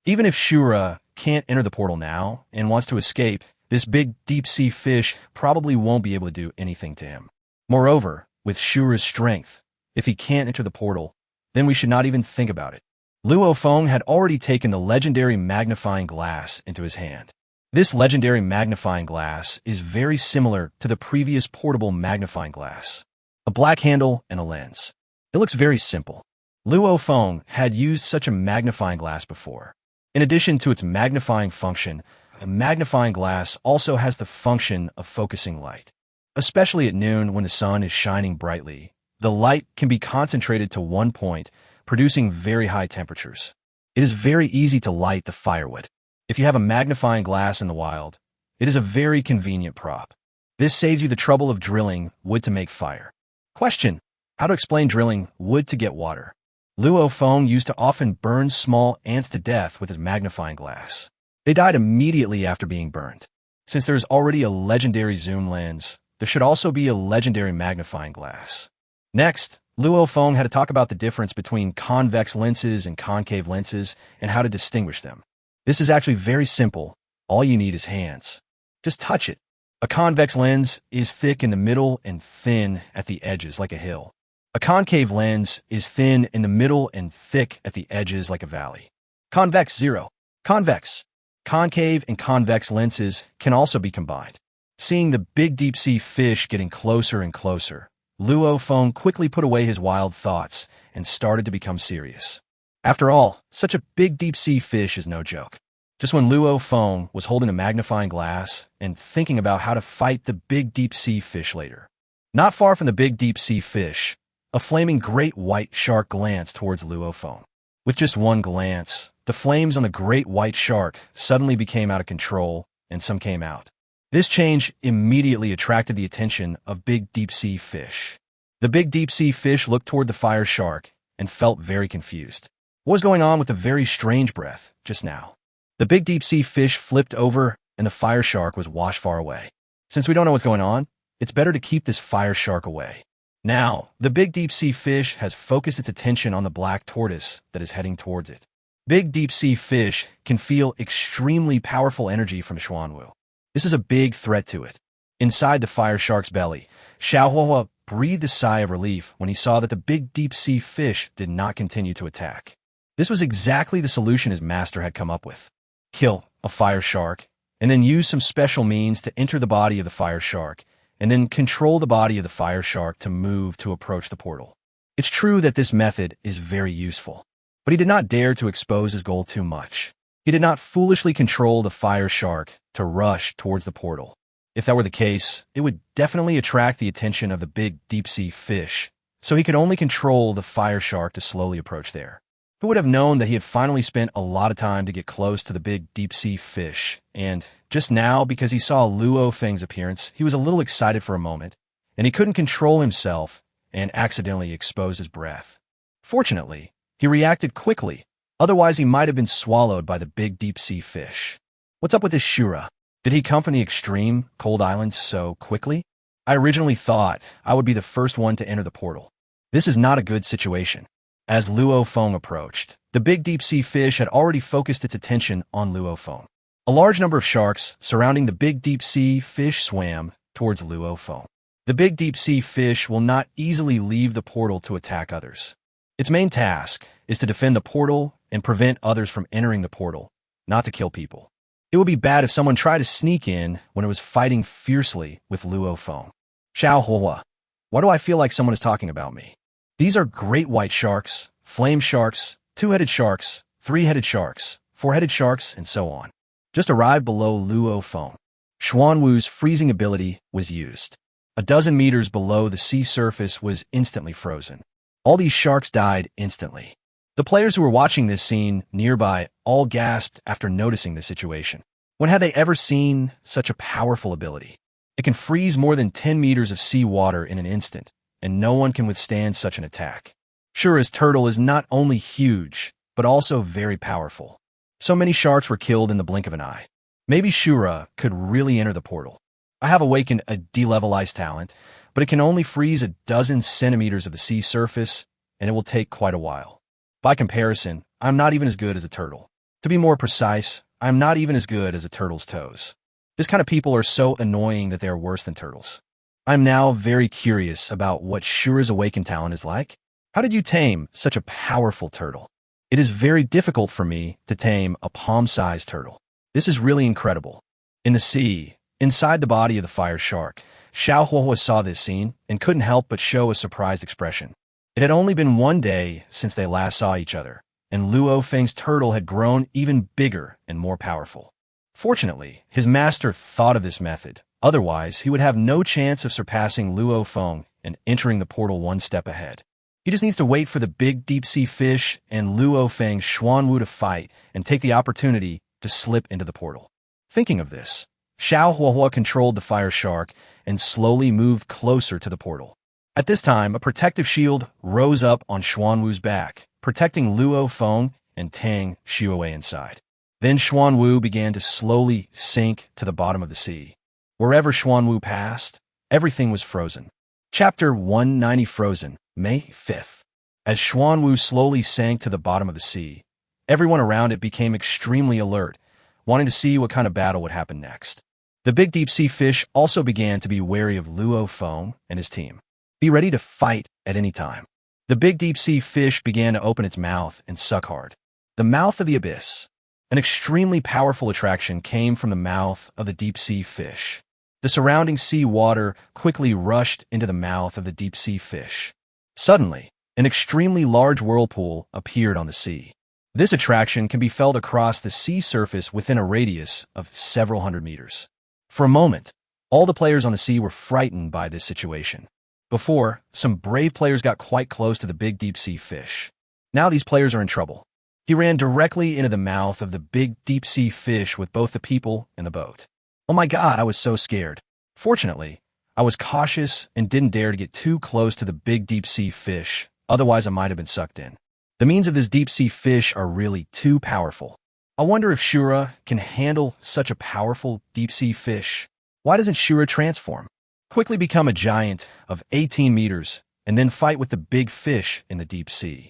Even if Shura can't enter the portal now and wants to escape, this big deep-sea fish probably won't be able to do anything to him. Moreover, with Shura's strength, if he can't enter the portal, then we should not even think about it. Luo Feng had already taken the legendary magnifying glass into his hand. This legendary magnifying glass is very similar to the previous portable magnifying glass. A black handle and a lens. It looks very simple. Luo Feng had used such a magnifying glass before. In addition to its magnifying function, a magnifying glass also has the function of focusing light. Especially at noon when the sun is shining brightly, the light can be concentrated to one point, producing very high temperatures. It is very easy to light the firewood. If you have a magnifying glass in the wild, it is a very convenient prop. This saves you the trouble of drilling wood to make fire. Question: how to explain drilling wood to get water? Luo Feng used to often burn small ants to death with his magnifying glass. They died immediately after being burned. Since there is already a legendary zoom lens, there should also be a legendary magnifying glass. Next, Luo Feng had to talk about the difference between convex lenses and concave lenses and how to distinguish them. This is actually very simple. All you need is hands. Just touch it. A convex lens is thick in the middle and thin at the edges like a hill. A concave lens is thin in the middle and thick at the edges like a valley. Convex 0. Convex. Concave and convex lenses can also be combined. Seeing the big deep-sea fish getting closer and closer, Luo Feng quickly put away his wild thoughts and started to become serious. After all, such a big deep-sea fish is no joke. Just when Luo Feng was holding a magnifying glass and thinking about how to fight the big deep-sea fish later. Not far from the big deep-sea fish, a flaming great white shark glanced towards Luo Feng. With just one glance, the flames on the great white shark suddenly became out of control and some came out. This change immediately attracted the attention of big deep-sea fish. The big deep-sea fish looked toward the fire shark and felt very confused. What was going on with the very strange breath just now? The big deep-sea fish flipped over and the fire shark was washed far away. Since we don't know what's going on, it's better to keep this fire shark away. Now, the big deep-sea fish has focused its attention on the black tortoise that is heading towards it. Big deep-sea fish can feel extremely powerful energy from Xuanwu. This is a big threat to it. Inside the fire shark's belly, Xiaohua breathed a sigh of relief when he saw that the big deep-sea fish did not continue to attack. This was exactly the solution his master had come up with. Kill a fire shark, and then use some special means to enter the body of the fire shark, and then control the body of the fire shark to move to approach the portal. It's true that this method is very useful, but he did not dare to expose his goal too much. He did not foolishly control the fire shark to rush towards the portal. If that were the case, it would definitely attract the attention of the big deep-sea fish, so he could only control the fire shark to slowly approach there. Who would have known that he had finally spent a lot of time to get close to the big deep-sea fish, and just now, because he saw Luo Feng's appearance, he was a little excited for a moment, and he couldn't control himself and accidentally exposed his breath. Fortunately, he reacted quickly, otherwise he might have been swallowed by the big deep-sea fish. What's up with this Shura? Did he come from the extreme cold island so quickly? I originally thought I would be the first one to enter the portal. This is not a good situation. As Luo Feng approached, the big deep-sea fish had already focused its attention on Luo Feng. A large number of sharks surrounding the big deep-sea fish swam towards Luo Feng. The big deep-sea fish will not easily leave the portal to attack others. Its main task is to defend the portal and prevent others from entering the portal, not to kill people. It would be bad if someone tried to sneak in when it was fighting fiercely with Luo Feng. Xiao Hua, why do I feel like someone is talking about me? These are great white sharks, flame sharks, two-headed sharks, three-headed sharks, four-headed sharks, and so on. Just arrived below Luo Feng. Xuanwu's freezing ability was used. A dozen meters below the sea surface was instantly frozen. All these sharks died instantly. The players who were watching this scene nearby all gasped after noticing the situation. When had they ever seen such a powerful ability? It can freeze more than 10 meters of sea water in an instant, and no one can withstand such an attack. Shura's turtle is not only huge, but also very powerful. So many sharks were killed in the blink of an eye. Maybe Shura could really enter the portal. I have awakened a delevelized talent, but it can only freeze a dozen centimeters of the sea surface, and it will take quite a while. By comparison, I'm not even as good as a turtle. To be more precise, I'm not even as good as a turtle's toes. This kind of people are so annoying that they are worse than turtles. I'm now very curious about what Shura's awakened talent is like. How did you tame such a powerful turtle? It is very difficult for me to tame a palm-sized turtle. This is really incredible. In the sea, inside the body of the fire shark, Xiao Huahua saw this scene and couldn't help but show a surprised expression. It had only been one day since they last saw each other, and Luo Feng's turtle had grown even bigger and more powerful. Fortunately, his master thought of this method. Otherwise, he would have no chance of surpassing Luo Feng and entering the portal one step ahead. He just needs to wait for the big deep-sea fish and Luo Feng Xuanwu to fight and take the opportunity to slip into the portal. Thinking of this, Xiao Huahua controlled the fire shark and slowly moved closer to the portal. At this time, a protective shield rose up on Xuanwu's back, protecting Luo Feng and Tang shoo away inside. Then Xuanwu began to slowly sink to the bottom of the sea. Wherever Xuanwu passed, everything was frozen. Chapter 190 Frozen, May 5th. As Xuanwu slowly sank to the bottom of the sea, everyone around it became extremely alert, wanting to see what kind of battle would happen next. The big deep-sea fish also began to be wary of Luo Feng and his team. Be ready to fight at any time. The big deep-sea fish began to open its mouth and suck hard. The mouth of the abyss. An extremely powerful attraction came from the mouth of the deep-sea fish. The surrounding sea water quickly rushed into the mouth of the deep-sea fish. Suddenly, an extremely large whirlpool appeared on the sea. This attraction can be felt across the sea surface within a radius of several hundred meters. For a moment, all the players on the sea were frightened by this situation. Before, some brave players got quite close to the big deep-sea fish. Now these players are in trouble. He ran directly into the mouth of the big deep-sea fish with both the people and the boat. Oh my God, I was so scared. Fortunately, I was cautious and didn't dare to get too close to the big deep-sea fish, otherwise I might have been sucked in. The means of this deep-sea fish are really too powerful. I wonder if Shura can handle such a powerful deep-sea fish. Why doesn't Shura transform? Quickly become a giant of 18 meters and then fight with the big fish in the deep sea.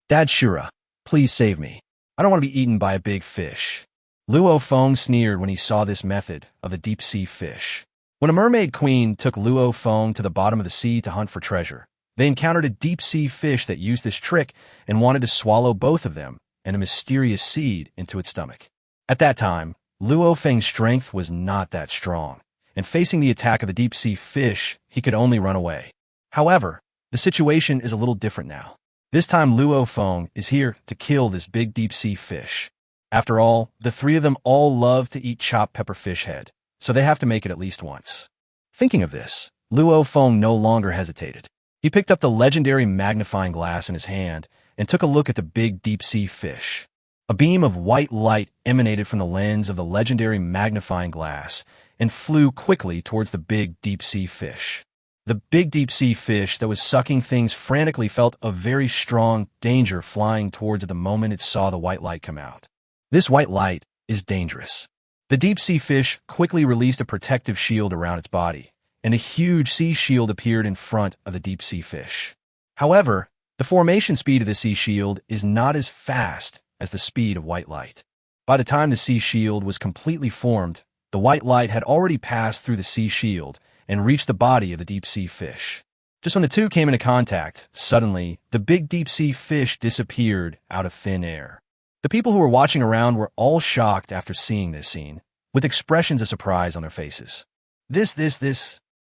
Dad Shura, please save me. I don't want to be eaten by a big fish. Luo Feng sneered when he saw this method of the deep-sea fish. When a mermaid queen took Luo Feng to the bottom of the sea to hunt for treasure, they encountered a deep-sea fish that used this trick and wanted to swallow both of them and a mysterious seed into its stomach. At that time, Luo Feng's strength was not that strong, and facing the attack of the deep-sea fish, he could only run away. However, the situation is a little different now. This time Luo Feng is here to kill this big deep-sea fish. After all, the three of them all love to eat chopped pepper fish head, so they have to make it at least once. Thinking of this, Luo Feng no longer hesitated. He picked up the legendary magnifying glass in his hand and took a look at the big deep-sea fish. A beam of white light emanated from the lens of the legendary magnifying glass and flew quickly towards the big deep-sea fish. The big deep-sea fish that was sucking things frantically felt a very strong danger flying towards it the moment it saw the white light come out. This white light is dangerous. The deep-sea fish quickly released a protective shield around its body, and a huge sea shield appeared in front of the deep-sea fish. However, the formation speed of the sea shield is not as fast as the speed of white light. By the time the sea shield was completely formed, the white light had already passed through the sea shield and reached the body of the deep-sea fish. Just when the two came into contact, suddenly, the big deep-sea fish disappeared out of thin air. The people who were watching around were all shocked after seeing this scene, with expressions of surprise on their faces.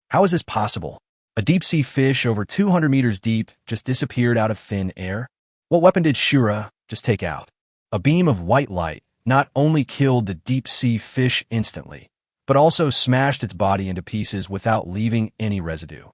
How is this possible? A deep-sea fish over 200 meters deep just disappeared out of thin air? What weapon did Shui just take out? A beam of white light not only killed the deep-sea fish instantly, but also smashed its body into pieces without leaving any residue.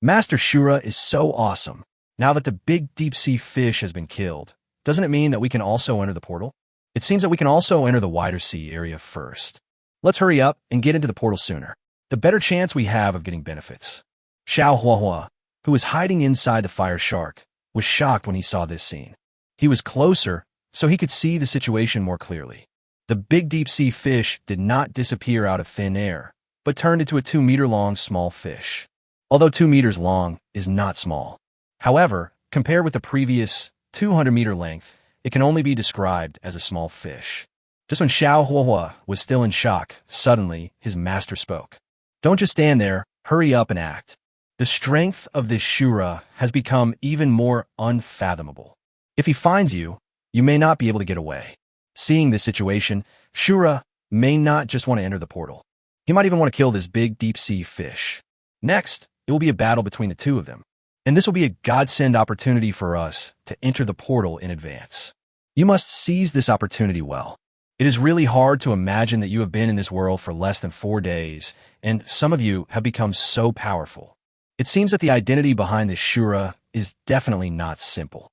Master Shui is so awesome. Now that the big deep-sea fish has been killed, doesn't it mean that we can also enter the portal? It seems that we can also enter the wider sea area first. Let's hurry up and get into the portal sooner. The better chance we have of getting benefits. Xiao Huahua, who was hiding inside the fire shark, was shocked when he saw this scene. He was closer, so he could see the situation more clearly. The big deep-sea fish did not disappear out of thin air, but turned into a 2-meter-long small fish. Although 2 meters long is not small. However, compared with the previous 200-meter length, it can only be described as a small fish. Just when Xiao Huahua was still in shock, suddenly his master spoke. Don't just stand there, hurry up and act. The strength of this Shui has become even more unfathomable. If he finds you, you may not be able to get away. Seeing this situation, Shui may not just want to enter the portal. He might even want to kill this big deep-sea fish. Next, it will be a battle between the two of them. And this will be a godsend opportunity for us to enter the portal in advance. You must seize this opportunity well. It is really hard to imagine that you have been in this world for less than 4 days, and some of you have become so powerful. It seems that the identity behind this Shui is definitely not simple.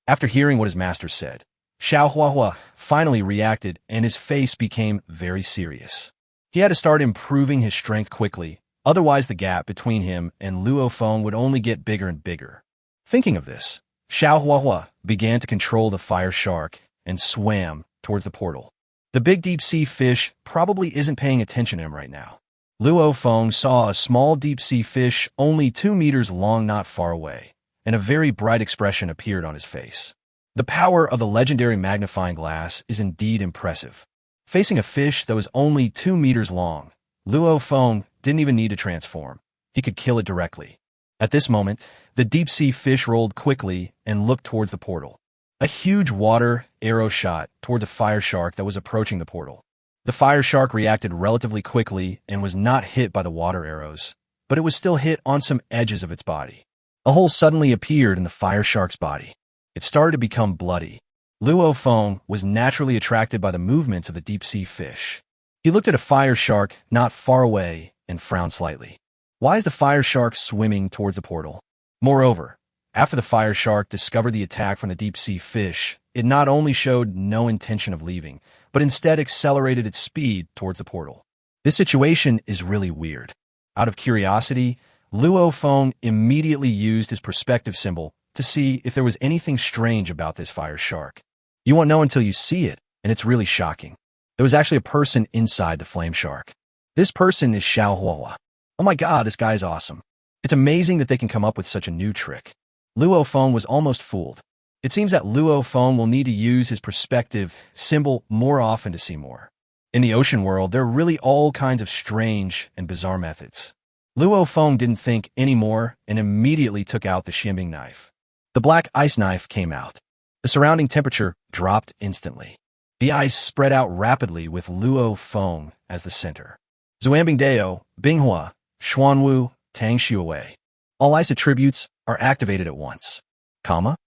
After hearing what his master said, Xiao Huahua finally reacted and his face became very serious. He had to start improving his strength quickly, otherwise the gap between him and Luo Feng would only get bigger and bigger. Thinking of this, Xiao Huahua began to control the fire shark and swam towards the portal. The big deep-sea fish probably isn't paying attention to him right now. Luo Feng saw a small deep-sea fish only 2 meters long not far away, and a very bright expression appeared on his face. The power of the legendary magnifying glass is indeed impressive. Facing a fish that was only 2 meters long, Luo Feng didn't even need to transform. He could kill it directly. At this moment, the deep-sea fish rolled quickly and looked towards the portal. A huge water arrow shot towards a fire shark that was approaching the portal. The fire shark reacted relatively quickly and was not hit by the water arrows, but it was still hit on some edges of its body. A hole suddenly appeared in the fire shark's body. It started to become bloody. Luo Feng was naturally attracted by the movements of the deep-sea fish. He looked at a fire shark not far away and frowned slightly. Why is the fire shark swimming towards the portal? Moreover, after the fire shark discovered the attack from the deep-sea fish, it not only showed no intention of leaving, but instead accelerated its speed towards the portal. This situation is really weird. Out of curiosity, Luo Feng immediately used his perspective symbol to see if there was anything strange about this fire shark. You won't know until you see it, and it's really shocking. There was actually a person inside the flame shark. This person is Xiao Huahua. Oh my god, this guy is awesome. It's amazing that they can come up with such a new trick. Luo Feng was almost fooled. It seems that Luo Feng will need to use his perspective symbol more often to see more. In the ocean world, there are really all kinds of strange and bizarre methods. Luo Feng didn't think anymore and immediately took out the Xianbing knife. The black ice knife came out. The surrounding temperature dropped instantly. The ice spread out rapidly with Luo Feng as the center. Zuanbing Dao, Binghua, Xuanwu, Tang Shui. All ice attributes are activated at once. Comma?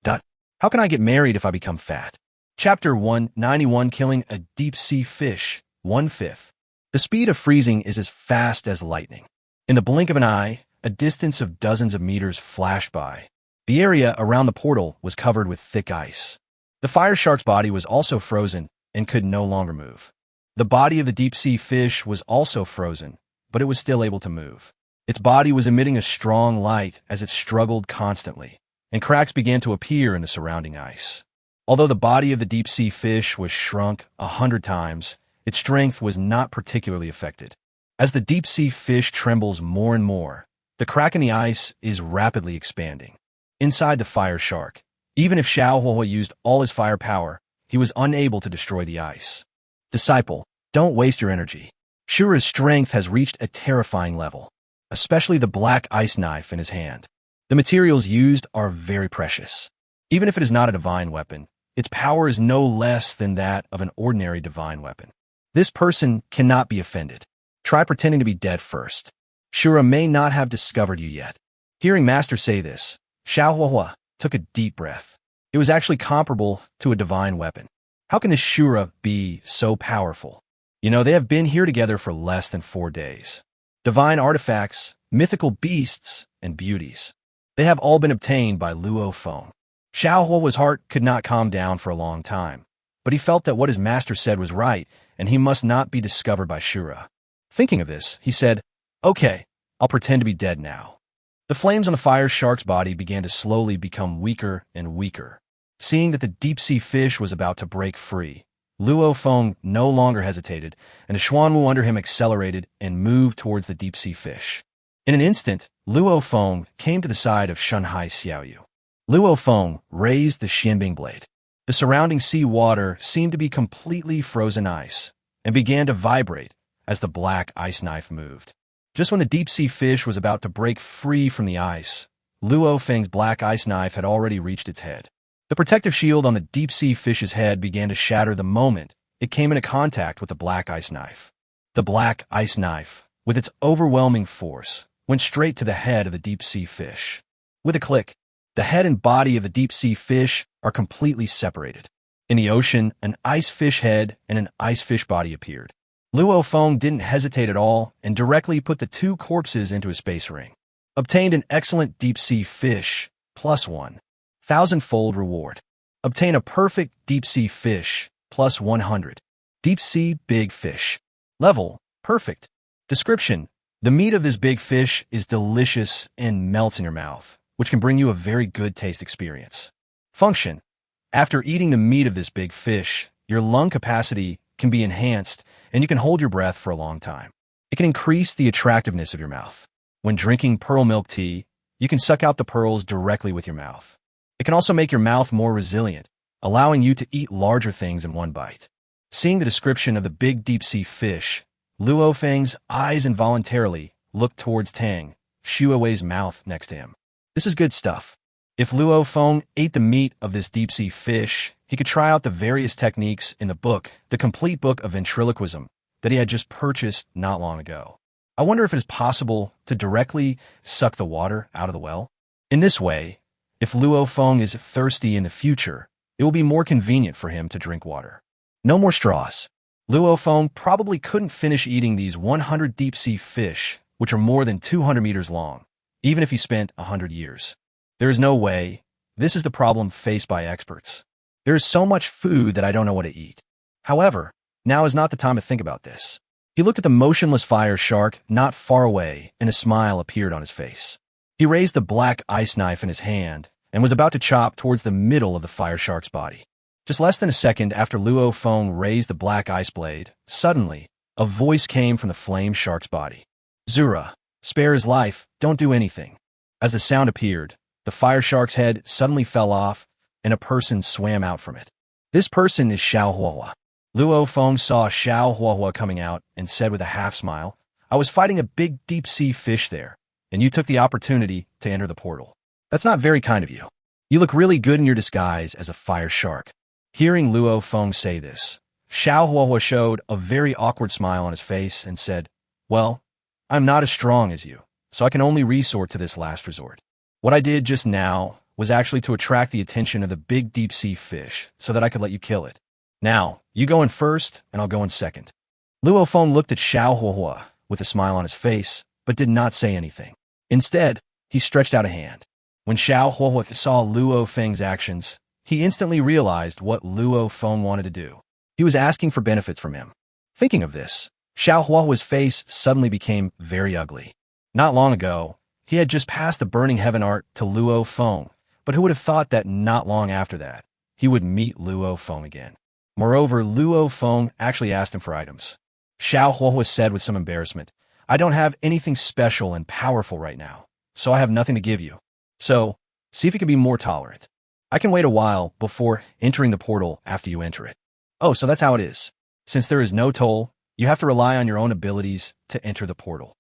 Dot. How can I get married if I become fat? Chapter 191 Killing a Deep-Sea Fish, 1/5. The speed of freezing is as fast as lightning. In the blink of an eye, a distance of dozens of meters flashed by. The area around the portal was covered with thick ice. The fire shark's body was also frozen and could no longer move. The body of the deep-sea fish was also frozen, but it was still able to move. Its body was emitting a strong light as it struggled constantly, and cracks began to appear in the surrounding ice. Although the body of the deep-sea fish was shrunk 100 times, its strength was not particularly affected. As the deep-sea fish trembles more and more, the crack in the ice is rapidly expanding. Inside the fire shark, even if Xiaohuahua used all his firepower, he was unable to destroy the ice. Disciple, don't waste your energy. Shura's strength has reached a terrifying level, especially the black ice knife in his hand. The materials used are very precious. Even if it is not a divine weapon, its power is no less than that of an ordinary divine weapon. This person cannot be offended. Try pretending to be dead first. Shura may not have discovered you yet. Hearing Master say this, Xiaohuahua took a deep breath. It was actually comparable to a divine weapon. How can this Shura be so powerful? You know, they have been here together for less than 4 days. Divine artifacts, mythical beasts, and beauties. They have all been obtained by Luo Feng. Xiaohuahua's heart could not calm down for a long time, but he felt that what his master said was right, and he must not be discovered by Shura. Thinking of this, he said, "Okay, I'll pretend to be dead now." The flames on the fire shark's body began to slowly become weaker and weaker. Seeing that the deep-sea fish was about to break free, Luo Feng no longer hesitated, and the Xuanwu under him accelerated and moved towards the deep-sea fish. In an instant, Luo Feng came to the side of Shunhai Xiaoyu. Luo Feng raised the Xianbing blade. The surrounding sea water seemed to be completely frozen ice and began to vibrate as the black ice knife moved. Just when the deep-sea fish was about to break free from the ice, Luo Feng's black ice knife had already reached its head. The protective shield on the deep-sea fish's head began to shatter the moment it came into contact with the black ice knife. The black ice knife, with its overwhelming force, went straight to the head of the deep-sea fish. With a click, the head and body of the deep-sea fish are completely separated. In the ocean, an ice fish head and an ice fish body appeared. Luo Feng didn't hesitate at all and directly put the 2 corpses into his space ring. Obtained an excellent deep-sea fish, +1. Thousandfold reward. Obtain a perfect deep-sea fish, +100. Deep-sea big fish. Level, perfect. Description: the meat of this big fish is delicious and melts in your mouth, which can bring you a very good taste experience. Function: after eating the meat of this big fish, your lung capacity can be enhanced and you can hold your breath for a long time. It can increase the attractiveness of your mouth. When drinking pearl milk tea, you can suck out the pearls directly with your mouth. It can also make your mouth more resilient, allowing you to eat larger things in one bite. Seeing the description of the big deep-sea fish, Luo Feng's eyes involuntarily looked towards Tang, Shui's mouth next to him. This is good stuff. If Luo Feng ate the meat of this deep-sea fish, he could try out the various techniques in the book, the complete book of ventriloquism, that he had just purchased not long ago. I wonder if it is possible to directly suck the water out of the well. In this way, if Luo Feng is thirsty in the future, it will be more convenient for him to drink water. No more straws. Luo Feng probably couldn't finish eating these 100 deep-sea fish, which are more than 200 meters long, even if he spent 100 years. There is no way. This is the problem faced by experts. There is so much food that I don't know what to eat. However, now is not the time to think about this. He looked at the motionless fire shark not far away, and a smile appeared on his face. He raised the black ice knife in his hand and was about to chop towards the middle of the fire shark's body. Just less than a second after Luo Feng raised the black ice blade, suddenly, a voice came from the flame shark's body. "Zura, spare his life, don't do anything." As the sound appeared, the fire shark's head suddenly fell off, and a person swam out from it. This person is Xiaohuahua. Luo Feng saw Xiaohuahua coming out and said with a half-smile, "I was fighting a big deep-sea fish there, and you took the opportunity to enter the portal. That's not very kind of you. You look really good in your disguise as a fire shark." Hearing Luo Feng say this, Xiaohuahua showed a very awkward smile on his face and said, "Well, I'm not as strong as you, so I can only resort to this last resort. What I did just now was actually to attract the attention of the big deep-sea fish so that I could let you kill it. Now, you go in first, and I'll go in second." Luo Feng looked at Xiaohuahua with a smile on his face, but did not say anything. Instead, he stretched out a hand. When Xiao Huohuo saw Luo Feng's actions, he instantly realized what Luo Feng wanted to do. He was asking for benefits from him. Thinking of this, Xiao Huohuo's face suddenly became very ugly. Not long ago, he had just passed the Burning Heaven art to Luo Feng, but who would have thought that not long after that, he would meet Luo Feng again. Moreover, Luo Feng actually asked him for items. Xiao Huohuo said with some embarrassment, "I don't have anything special and powerful right now, so I have nothing to give you. So, see if you can be more tolerant. I can wait a while before entering the portal after you enter it." Oh, so that's how it is. Since there is no toll, you have to rely on your own abilities to enter the portal.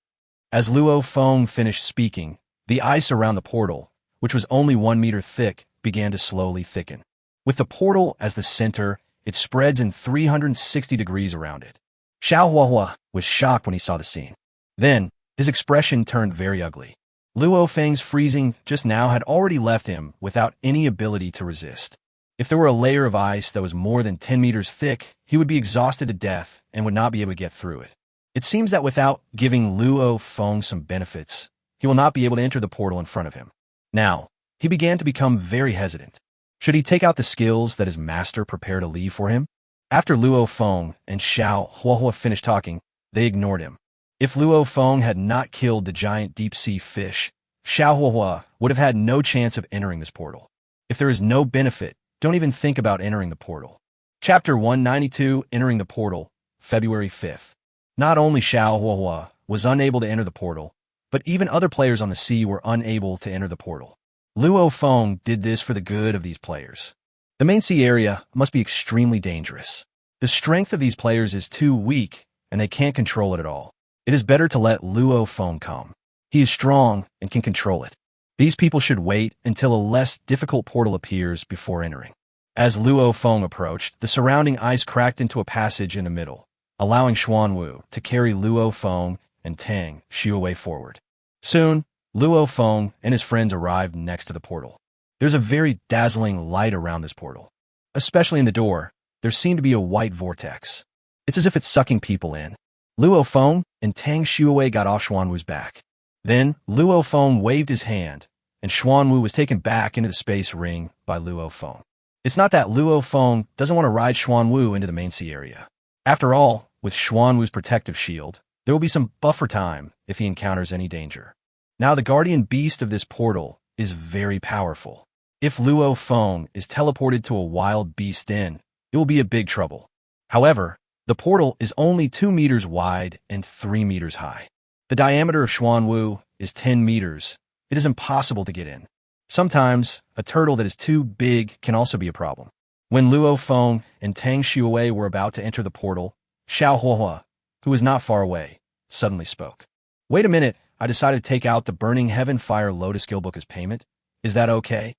As Luo Feng finished speaking, the ice around the portal, which was only 1 meter thick, began to slowly thicken. With the portal as the center, it spreads in 360 degrees around it. Xiao Huohuo was shocked when he saw the scene. Then, his expression turned very ugly. Luo Feng's freezing just now had already left him without any ability to resist. If there were a layer of ice that was more than 10 meters thick, he would be exhausted to death and would not be able to get through it. It seems that without giving Luo Feng some benefits, he will not be able to enter the portal in front of him. Now, he began to become very hesitant. Should he take out the skills that his master prepared to leave for him? After Luo Feng and Xiao Huohuo finished talking, they ignored him. If Luo Feng had not killed the giant deep-sea fish, Xiao Huohuo would have had no chance of entering this portal. If there is no benefit, don't even think about entering the portal. Chapter 192, Entering the Portal, February 5th. Not only Xiao Huohuo was unable to enter the portal, but even other players on the sea were unable to enter the portal. Luo Feng did this for the good of these players. The main sea area must be extremely dangerous. The strength of these players is too weak, and they can't control it at all. It is better to let Luo Feng come. He is strong and can control it. These people should wait until a less difficult portal appears before entering. As Luo Feng approached, the surrounding ice cracked into a passage in the middle, allowing Xuanwu to carry Luo Feng and Tang Shui forward. Soon, Luo Feng and his friends arrived next to the portal. There's a very dazzling light around this portal. Especially in the door, there seemed to be a white vortex. It's as if it's sucking people in. Luo Feng and Tang Shui got off Xuanwu's back. Then, Luo Feng waved his hand, and Xuanwu was taken back into the space ring by Luo Feng. It's not that Luo Feng doesn't want to ride Xuanwu into the main sea area. After all, with Xuanwu's protective shield, there will be some buffer time if he encounters any danger. Now the guardian beast of this portal is very powerful. If Luo Feng is teleported to a wild beast den, it will be a big trouble. However, the portal is only 2 meters wide and 3 meters high. The diameter of Xuanwu is 10 meters. It is impossible to get in. Sometimes, a turtle that is too big can also be a problem. When Luo Feng and Tang Shui were about to enter the portal, Xiao Huohuo, who was not far away, suddenly spoke. "Wait a minute, I decided to take out the Burning Heaven Fire Lotus skill book as payment. Is that okay?"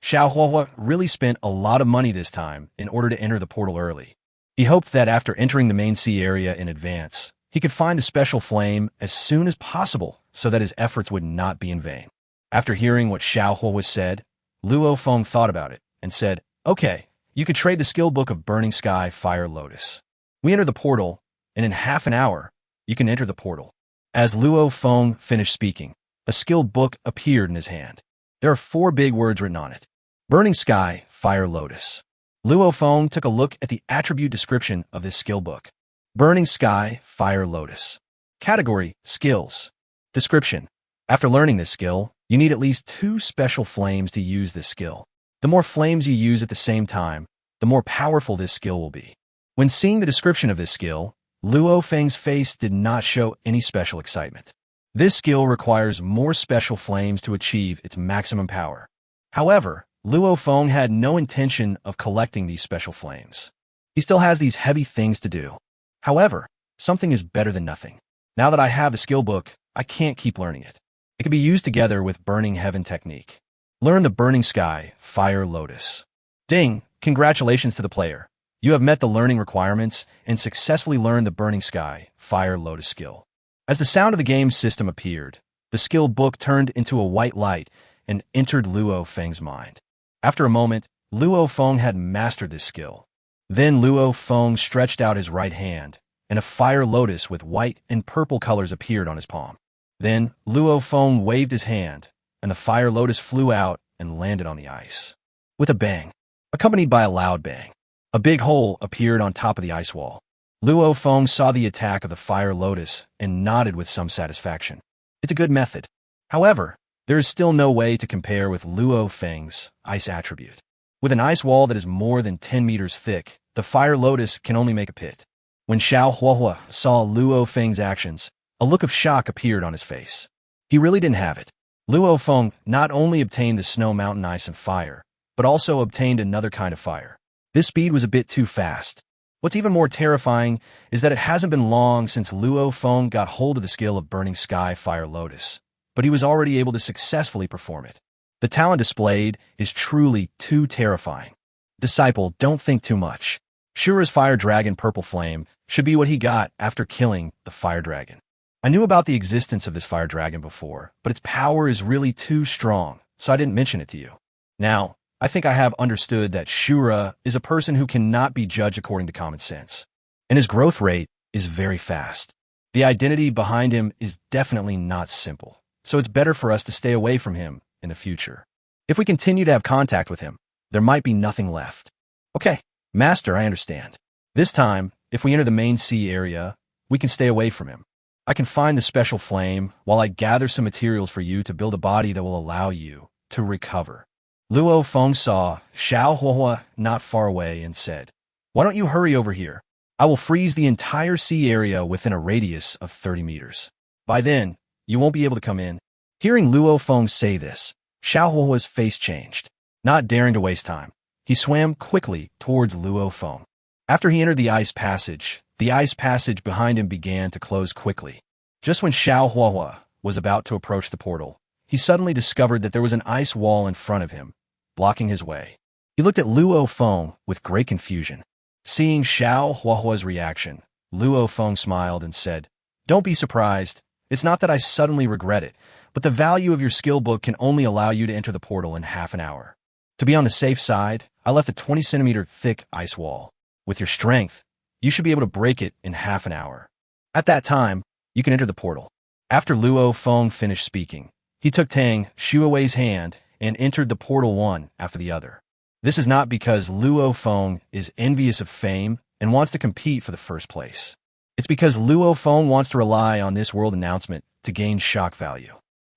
Xiao Huohuo really spent a lot of money this time in order to enter the portal early. He hoped that after entering the main sea area in advance, he could find a special flame as soon as possible so that his efforts would not be in vain. After hearing what Xiao Huohuo said, Luo Feng thought about it and said, "Okay, you could trade the skill book of Burning Sky Fire Lotus. We enter the portal, and in half an hour, you can enter the portal." As Luo Feng finished speaking, a skill book appeared in his hand. There are 4 big words written on it. Burning Sky Fire Lotus. Luo Feng took a look at the attribute description of this skill book. Burning Sky Fire Lotus. Category: Skills. Description: after learning this skill, you need at least 2 special flames to use this skill. The more flames you use at the same time, the more powerful this skill will be. When seeing the description of this skill, Luo Feng's face did not show any special excitement. This skill requires more special flames to achieve its maximum power. However, Luo Feng had no intention of collecting these special flames. He still has these heavy things to do. However, something is better than nothing. Now that I have the skill book, I can't keep learning it. It can be used together with Burning Heaven technique. Learn the Burning Sky Fire Lotus. Ding! Congratulations to the player. You have met the learning requirements and successfully learned the Burning Sky Fire Lotus skill. As the sound of the game system appeared, the skill book turned into a white light and entered Luo Feng's mind. After a moment, Luo Feng had mastered this skill. Then Luo Feng stretched out his right hand, and a fire lotus with white and purple colors appeared on his palm. Then Luo Feng waved his hand, and the fire lotus flew out and landed on the ice. With a bang, accompanied by a loud bang, a big hole appeared on top of the ice wall. Luo Feng saw the attack of the fire lotus and nodded with some satisfaction. It's a good method. However, there is still no way to compare with Luo Feng's ice attribute. With an ice wall that is more than 10 meters thick, the fire lotus can only make a pit. When Xiao Huahua saw Luo Feng's actions, a look of shock appeared on his face. He really didn't have it. Luo Feng not only obtained the snow mountain ice and fire, but also obtained another kind of fire. This speed was a bit too fast. What's even more terrifying is that it hasn't been long since Luo Feng got hold of the skill of Burning Sky Fire Lotus, but he was already able to successfully perform it. The talent displayed is truly too terrifying. Disciple, don't think too much. Shura's Fire Dragon Purple Flame should be what he got after killing the Fire Dragon. I knew about the existence of this Fire Dragon before, but its power is really too strong, so I didn't mention it to you. Now, I think I have understood that Shura is a person who cannot be judged according to common sense, and his growth rate is very fast. The identity behind him is definitely not simple, so it's better for us to stay away from him in the future. If we continue to have contact with him, there might be nothing left. Okay, Master, I understand. This time, if we enter the main sea area, we can stay away from him. I can find the special flame while I gather some materials for you to build a body that will allow you to recover. Luo Feng saw Xiao Huahua not far away and said, "Why don't you hurry over here? I will freeze the entire sea area within a radius of 30 meters. By then, you won't be able to come in." Hearing Luo Feng say this, Xiao Huahua's face changed. Not daring to waste time, he swam quickly towards Luo Feng. After he entered the ice passage behind him began to close quickly. Just when Xiao Huahua was about to approach the portal, he suddenly discovered that there was an ice wall in front of him, blocking his way. He looked at Luo Feng with great confusion. Seeing Xiao Huahua's reaction, Luo Feng smiled and said, "Don't be surprised. It's not that I suddenly regret it, but the value of your skill book can only allow you to enter the portal in half an hour. To be on the safe side, I left a 20-centimeter thick ice wall. With your strength, you should be able to break it in half an hour. At that time, you can enter the portal." After Luo Feng finished speaking, he took Tang Shui's hand and entered the portal one after the other. This is not because Luo Feng is envious of fame and wants to compete for the first place. It's because Luo Feng wants to rely on this world announcement to gain shock value.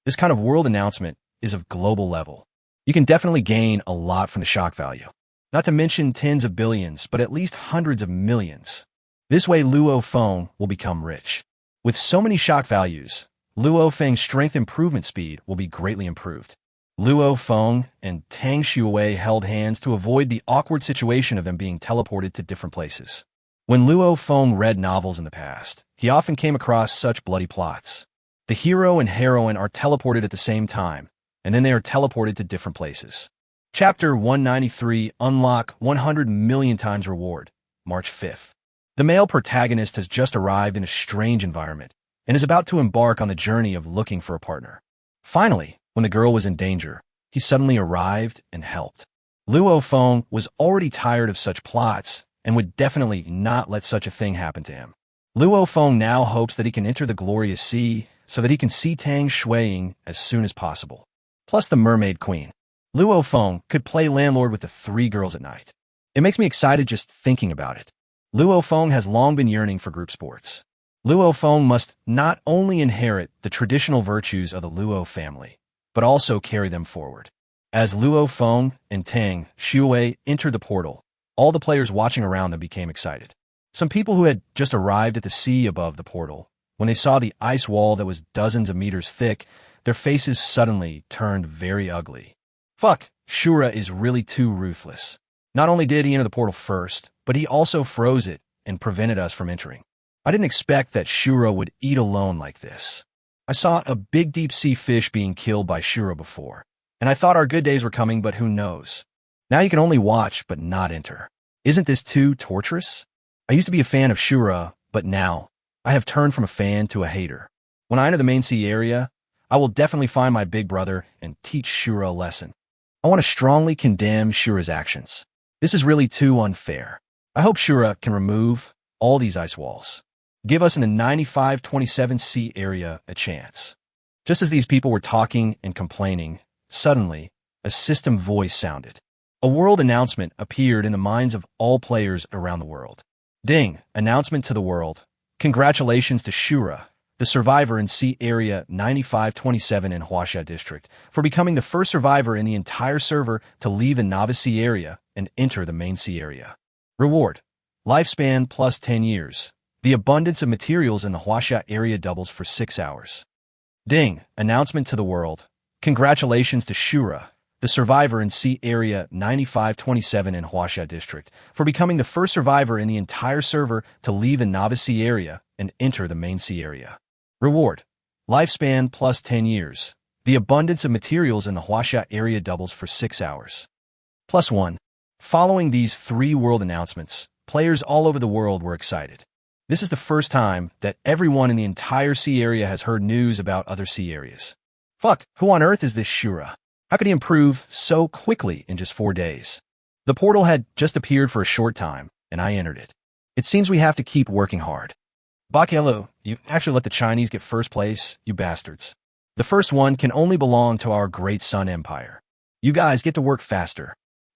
This kind of world announcement is of global level. You can definitely gain a lot from the shock value. Not to mention tens of billions, but at least hundreds of millions. This way Luo Feng will become rich. With so many shock values, Luo Feng's strength improvement speed will be greatly improved. Luo Feng and Tang Shui held hands to avoid the awkward situation of them being teleported to different places. When Luo Feng read novels in the past, he often came across such bloody plots. The hero and heroine are teleported at the same time, and then they are teleported to different places. Chapter 193, Unlock 100 million times reward, March 5th. The male protagonist has just arrived in a strange environment and is about to embark on the journey of looking for a partner. Finally, when the girl was in danger, he suddenly arrived and helped. Luo Feng was already tired of such plots and would definitely not let such a thing happen to him. Luo Feng now hopes that he can enter the glorious sea so that he can see Tang Shuiing as soon as possible. Plus the Mermaid Queen. Luo Feng could play landlord with the 3 girls at night. It makes me excited just thinking about it. Luo Feng has long been yearning for group sports. Luo Feng must not only inherit the traditional virtues of the Luo family, but also carry them forward. As Luo Feng and Tang Shui entered the portal, all the players watching around them became excited. Some people who had just arrived at the sea above the portal, when they saw the ice wall that was dozens of meters thick, their faces suddenly turned very ugly. Fuck, Shura is really too ruthless. Not only did he enter the portal first, but he also froze it and prevented us from entering. I didn't expect that Shura would eat alone like this. I saw a big deep sea fish being killed by Shura before, and I thought our good days were coming, but who knows. Now you can only watch but not enter. Isn't this too torturous? I used to be a fan of Shura, but now I have turned from a fan to a hater. When I enter the main sea area, I will definitely find my big brother and teach Shura a lesson. I want to strongly condemn Shura's actions. This is really too unfair. I hope Shura can remove all these ice walls. Give us in the 9527 sea area a chance. Just as these people were talking and complaining, suddenly, a system voice sounded. A world announcement appeared in the minds of all players around the world. Ding! Announcement to the world. Congratulations to Shura, the survivor in Sea Area 9527 in Huaxia District, for becoming the first survivor in the entire server to leave the novice sea area and enter the main sea area. Reward. Lifespan plus 10 years. The abundance of materials in the Huaxia area doubles for 6 hours. Ding! Announcement to the world. Congratulations to Shura, the survivor in Sea Area 9527 in Huaxia District, for becoming the first survivor in the entire server to leave the novice sea area and enter the main sea area. Reward. Lifespan plus 10 years. The abundance of materials in the Huaxia area doubles for 6 hours. Plus 1. Following these 3 world announcements, players all over the world were excited. This is the first time that everyone in the entire sea area has heard news about other sea areas. Fuck, who on earth is this Shura? How could he improve so quickly in just 4 days? The portal had just appeared for a short time, and I entered it. It seems we have to keep working hard. Bakelo, you actually let the Chinese get first place, you bastards. The first one can only belong to our great Sun Empire. You guys get to work faster.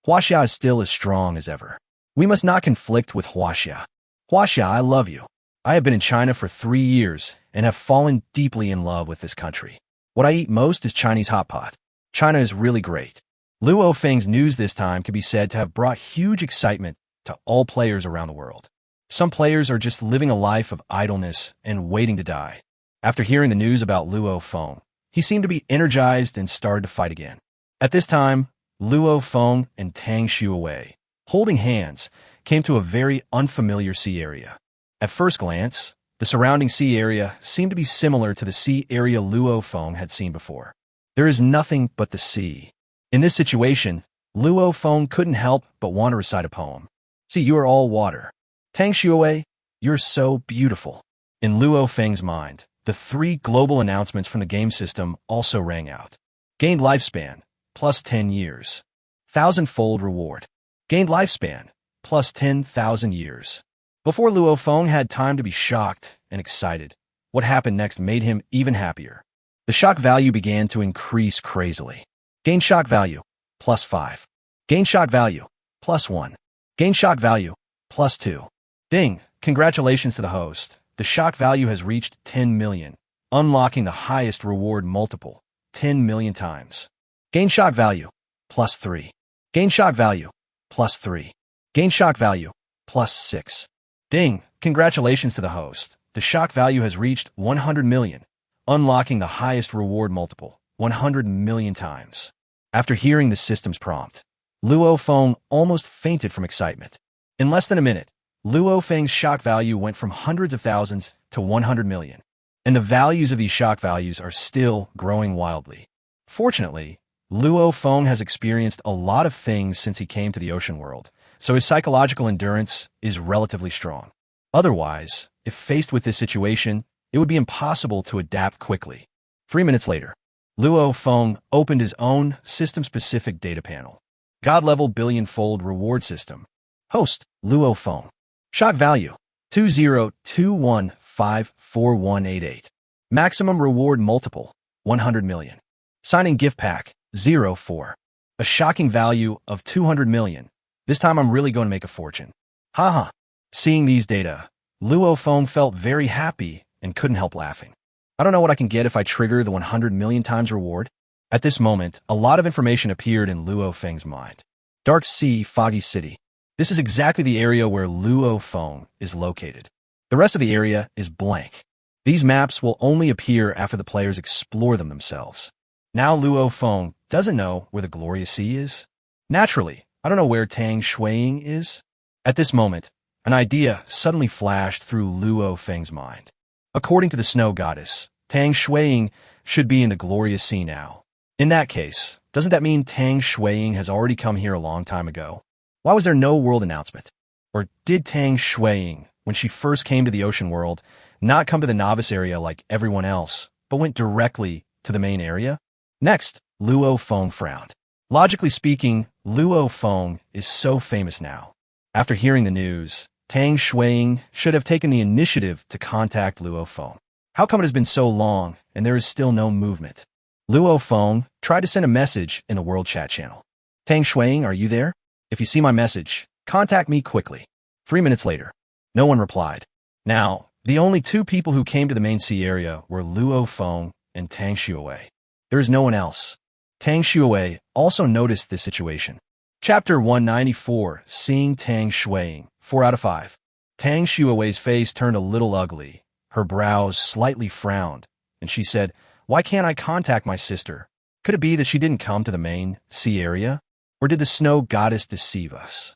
Huaxia is still as strong as ever. We must not conflict with Huaxia. Huaxia, I love you. I have been in China for 3 years and have fallen deeply in love with this country. What I eat most is Chinese hot pot. China is really great. Luo Feng's news this time can be said to have brought huge excitement to all players around the world. Some players are just living a life of idleness and waiting to die. After hearing the news about Luo Feng, he seemed to be energized and started to fight again. At this time, Luo Feng and Tang Shui, holding hands, came to a very unfamiliar sea area. At first glance, the surrounding sea area seemed to be similar to the sea area Luo Feng had seen before. There is nothing but the sea. In this situation, Luo Feng couldn't help but want to recite a poem. See, you are all water. Tang Shui, you're so beautiful. In Luo Feng's mind, the 3 global announcements from the game system also rang out. Gained lifespan, plus 10 years. Thousandfold reward. Gained lifespan, plus 10,000 years. Before Luo Feng had time to be shocked and excited, what happened next made him even happier. The shock value began to increase crazily. Gain shock value, plus 5. Gain shock value, plus 1. Gain shock value, plus 2. Ding! Congratulations to the host. The shock value has reached 10 million, unlocking the highest reward multiple, 10 million times. Gain shock value, plus 3. Gain shock value, plus 3. Gain shock value, plus 6. Ding! Congratulations to the host. The shock value has reached 100 million, unlocking the highest reward multiple, 100 million times. After hearing the system's prompt, Luo Feng almost fainted from excitement. In less than a minute, Luo Feng's shock value went from hundreds of thousands to 100 million, and the values of these shock values are still growing wildly. Fortunately, Luo Feng has experienced a lot of things since he came to the ocean world, so his psychological endurance is relatively strong. Otherwise, if faced with this situation, it would be impossible to adapt quickly. 3 minutes later, Luo Feng opened his own system-specific data panel. God-level Billionfold Reward System. Host, Luo Feng. Shock value, 2021544188. Maximum reward multiple, 100 million. Signing gift pack, 04. A shocking value of 200 million. This time I'm really going to make a fortune. Haha. Seeing these data, Luo Feng felt very happy and couldn't help laughing. I don't know what I can get if I trigger the 100 million times reward. At this moment, a lot of information appeared in Luo Feng's mind. Dark Sea, Foggy City. This is exactly the area where Luo Feng is located. The rest of the area is blank. These maps will only appear after the players explore them themselves. Now Luo Feng doesn't know where the Glorious Sea is. Naturally, I don't know where Tang Shui is. At this moment, an idea suddenly flashed through Luo Feng's mind. According to the snow goddess, Tang Shui should be in the Glorious Sea now. In that case, doesn't that mean Tang Shui has already come here a long time ago? Why was there no world announcement? Or did Tang Shui, when she first came to the ocean world, not come to the novice area like everyone else, but went directly to the main area? Next, Luo Feng frowned. Logically speaking, Luo Feng is so famous now. After hearing the news, Tang Shui should have taken the initiative to contact Luo Feng. How come it has been so long and there is still no movement? Luo Feng tried to send a message in the world chat channel. Tang Shuiying, are you there? If you see my message, contact me quickly. 3 minutes later. No one replied. Now, the only two people who came to the main sea area were Luo Feng and Tang Shuiying. There is no one else. Tang Shuiying also noticed this situation. Chapter 194, Seeing Tang Shuiying, 4 out of 5. Tang Shuiying's face turned a little ugly. Her brows slightly frowned, and she said, "Why can't I contact my sister? Could it be that she didn't come to the main sea area? Or did the snow goddess deceive us?"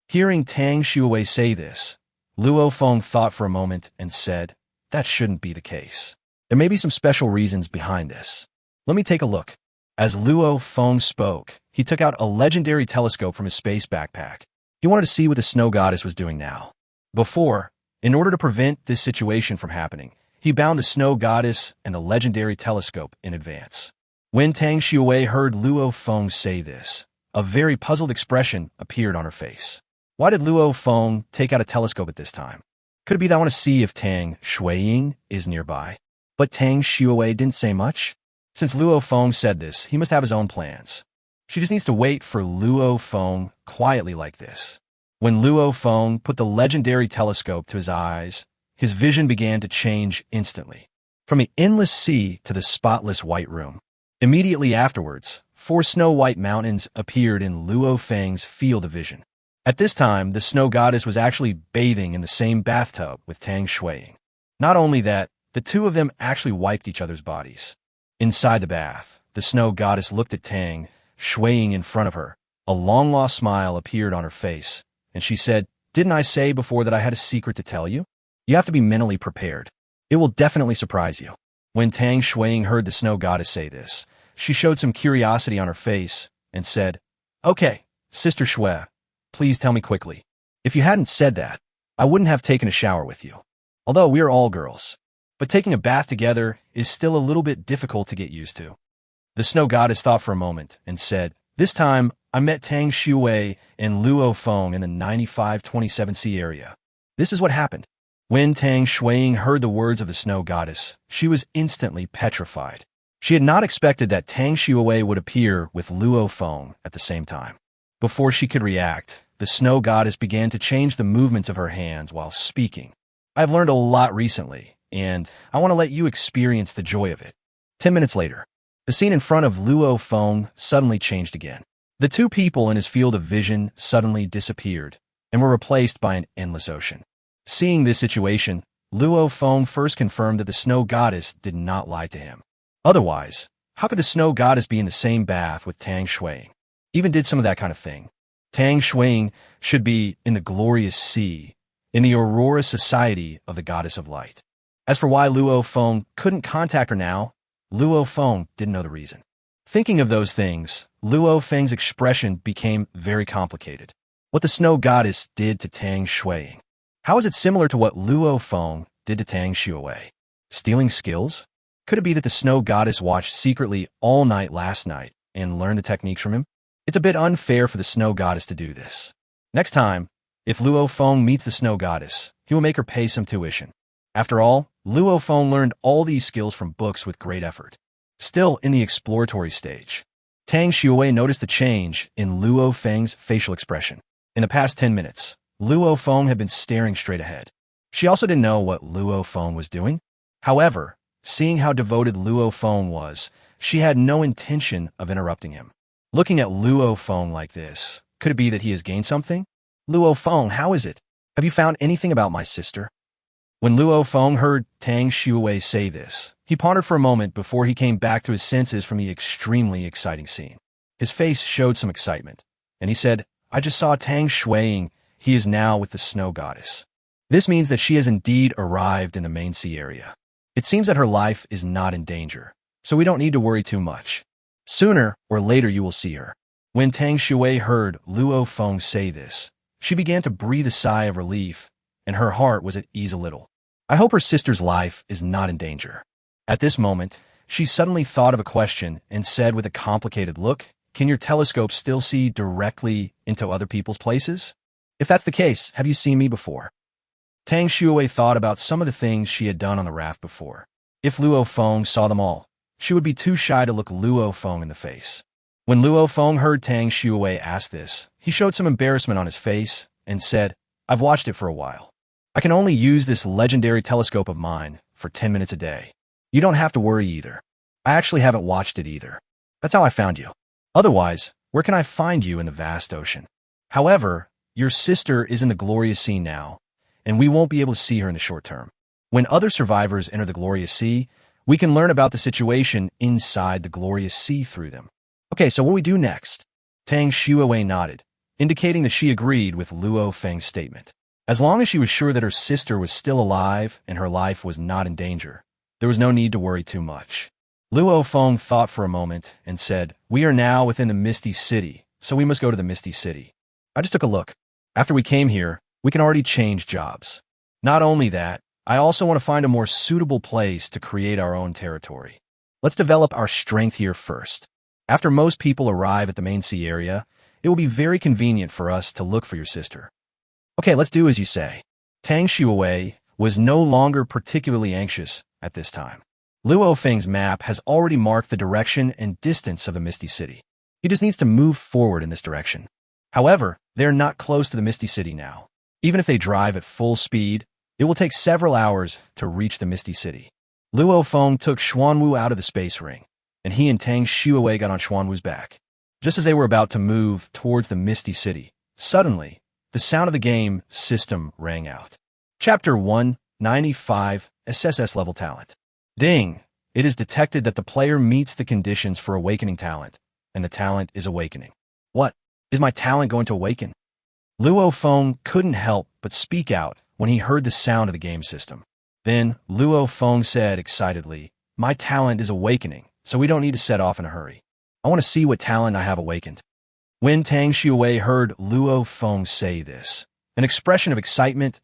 Hearing Tang Shuiying say this, Luo Feng thought for a moment and said, "That shouldn't be the case. There may be some special reasons behind this. Let me take a look." As Luo Feng spoke, he took out a legendary telescope from his space backpack. He wanted to see what the snow goddess was doing now. Before, in order to prevent this situation from happening, he bound the snow goddess and the legendary telescope in advance. When Tang Shuiying heard Luo Feng say this, a very puzzled expression appeared on her face. Why did Luo Feng take out a telescope at this time? Could it be that I want to see if Tang Shuiying is nearby? But Tang Shuiying didn't say much. Since Luo Feng said this, he must have his own plans. She just needs to wait for Luo Feng quietly like this. When Luo Feng put the legendary telescope to his eyes, his vision began to change instantly. From the endless sea to the spotless white room. Immediately afterwards, 4 snow-white mountains appeared in Luo Feng's field of vision. At this time, the snow goddess was actually bathing in the same bathtub with Tang Shuiying. Not only that, the two of them actually wiped each other's bodies. Inside the bath, the snow goddess looked at Tang Shuiying in front of her. A long-lost smile appeared on her face, and she said, "Didn't I say before that I had a secret to tell you? You have to be mentally prepared. It will definitely surprise you." When Tang Shuiying heard the snow goddess say this, she showed some curiosity on her face and said, "Okay, Sister Shui, please tell me quickly. If you hadn't said that, I wouldn't have taken a shower with you. Although we are all girls. But taking a bath together is still a little bit difficult to get used to." The snow goddess thought for a moment and said, "This time, I met Tang Shuiying and Luo Feng in the 9527 sea area. This is what happened." When Tang Shuiying heard the words of the snow goddess, she was instantly petrified. She had not expected that Tang Shuiying would appear with Luo Feng at the same time. Before she could react, the snow goddess began to change the movements of her hands while speaking. "I've learned a lot recently, and I want to let you experience the joy of it." 10 minutes later, the scene in front of Luo Feng suddenly changed again. The two people in his field of vision suddenly disappeared and were replaced by an endless ocean. Seeing this situation, Luo Feng first confirmed that the snow goddess did not lie to him. Otherwise, how could the snow goddess be in the same bath with Tang Shuiying? Even did some of that kind of thing. Tang Shuiying should be in the glorious sea, in the Aurora Society of the Goddess of Light. As for why Luo Feng couldn't contact her now, Luo Feng didn't know the reason. Thinking of those things, Luo Feng's expression became very complicated. What the snow goddess did to Tang Shuiying. How is it similar to what Luo Feng did to Tang Shuiying? Stealing skills? Could it be that the snow goddess watched secretly all night last night and learned the techniques from him? It's a bit unfair for the snow goddess to do this. Next time, if Luo Feng meets the snow goddess, he will make her pay some tuition. After all, Luo Feng learned all these skills from books with great effort. Still in the exploratory stage, Tang Shuiying noticed the change in Luo Feng's facial expression. In the past 10 minutes, Luo Feng had been staring straight ahead. She also didn't know what Luo Feng was doing. However, seeing how devoted Luo Feng was, she had no intention of interrupting him. Looking at Luo Feng like this, could it be that he has gained something? "Luo Feng, how is it? Have you found anything about my sister?" When Luo Feng heard Tang Shuiying say this, he pondered for a moment before he came back to his senses from the extremely exciting scene. His face showed some excitement, and he said, "I just saw Tang Shuiying. He is now with the snow goddess. This means that she has indeed arrived in the main sea area. It seems that her life is not in danger, so we don't need to worry too much. Sooner or later you will see her." When Tang Shuiying heard Luo Feng say this, she began to breathe a sigh of relief, and her heart was at ease a little. I hope her sister's life is not in danger. At this moment, she suddenly thought of a question and said with a complicated look, "Can your telescope still see directly into other people's places? If that's the case, have you seen me before?" Tang Shuiying thought about some of the things she had done on the raft before. If Luo Feng saw them all, she would be too shy to look Luo Feng in the face. When Luo Feng heard Tang Shui ask this, he showed some embarrassment on his face and said, "I've watched it for a while. I can only use this legendary telescope of mine for 10 minutes a day. You don't have to worry either. I actually haven't watched it either. That's how I found you. Otherwise, where can I find you in the vast ocean? However, your sister is in the glorious sea now, and we won't be able to see her in the short term. When other survivors enter the glorious sea, we can learn about the situation inside the glorious sea through them." Okay, so what do we do next? Tang Shui nodded, indicating that she agreed with Luo Feng's statement. As long as she was sure that her sister was still alive and her life was not in danger, there was no need to worry too much. Luo Feng thought for a moment and said, "We are now within the Misty City, so we must go to the Misty City." I just took a look. After we came here, we can already change jobs. Not only that, I also want to find a more suitable place to create our own territory. Let's develop our strength here first. After most people arrive at the main sea area, it will be very convenient for us to look for your sister. Okay, let's do as you say. Tang Shui was no longer particularly anxious at this time. Luo Feng's map has already marked the direction and distance of the Misty City. He just needs to move forward in this direction. However, they are not close to the Misty City now. Even if they drive at full speed, it will take several hours to reach the Misty City. Luo Feng took Xuanwu out of the space ring, and he and Tang Shui got on Xuanwu's back. Just as they were about to move towards the Misty City, suddenly, the sound of the game system rang out. Chapter 195, SSS Level Talent. Ding! It is detected that the player meets the conditions for awakening talent, and the talent is awakening. What? Is my talent going to awaken? Luo Feng couldn't help but speak out when he heard the sound of the game system. Then, Luo Feng said excitedly, "My talent is awakening, so we don't need to set off in a hurry. I want to see what talent I have awakened." When Tang Shui heard Luo Feng say this, an expression of excitement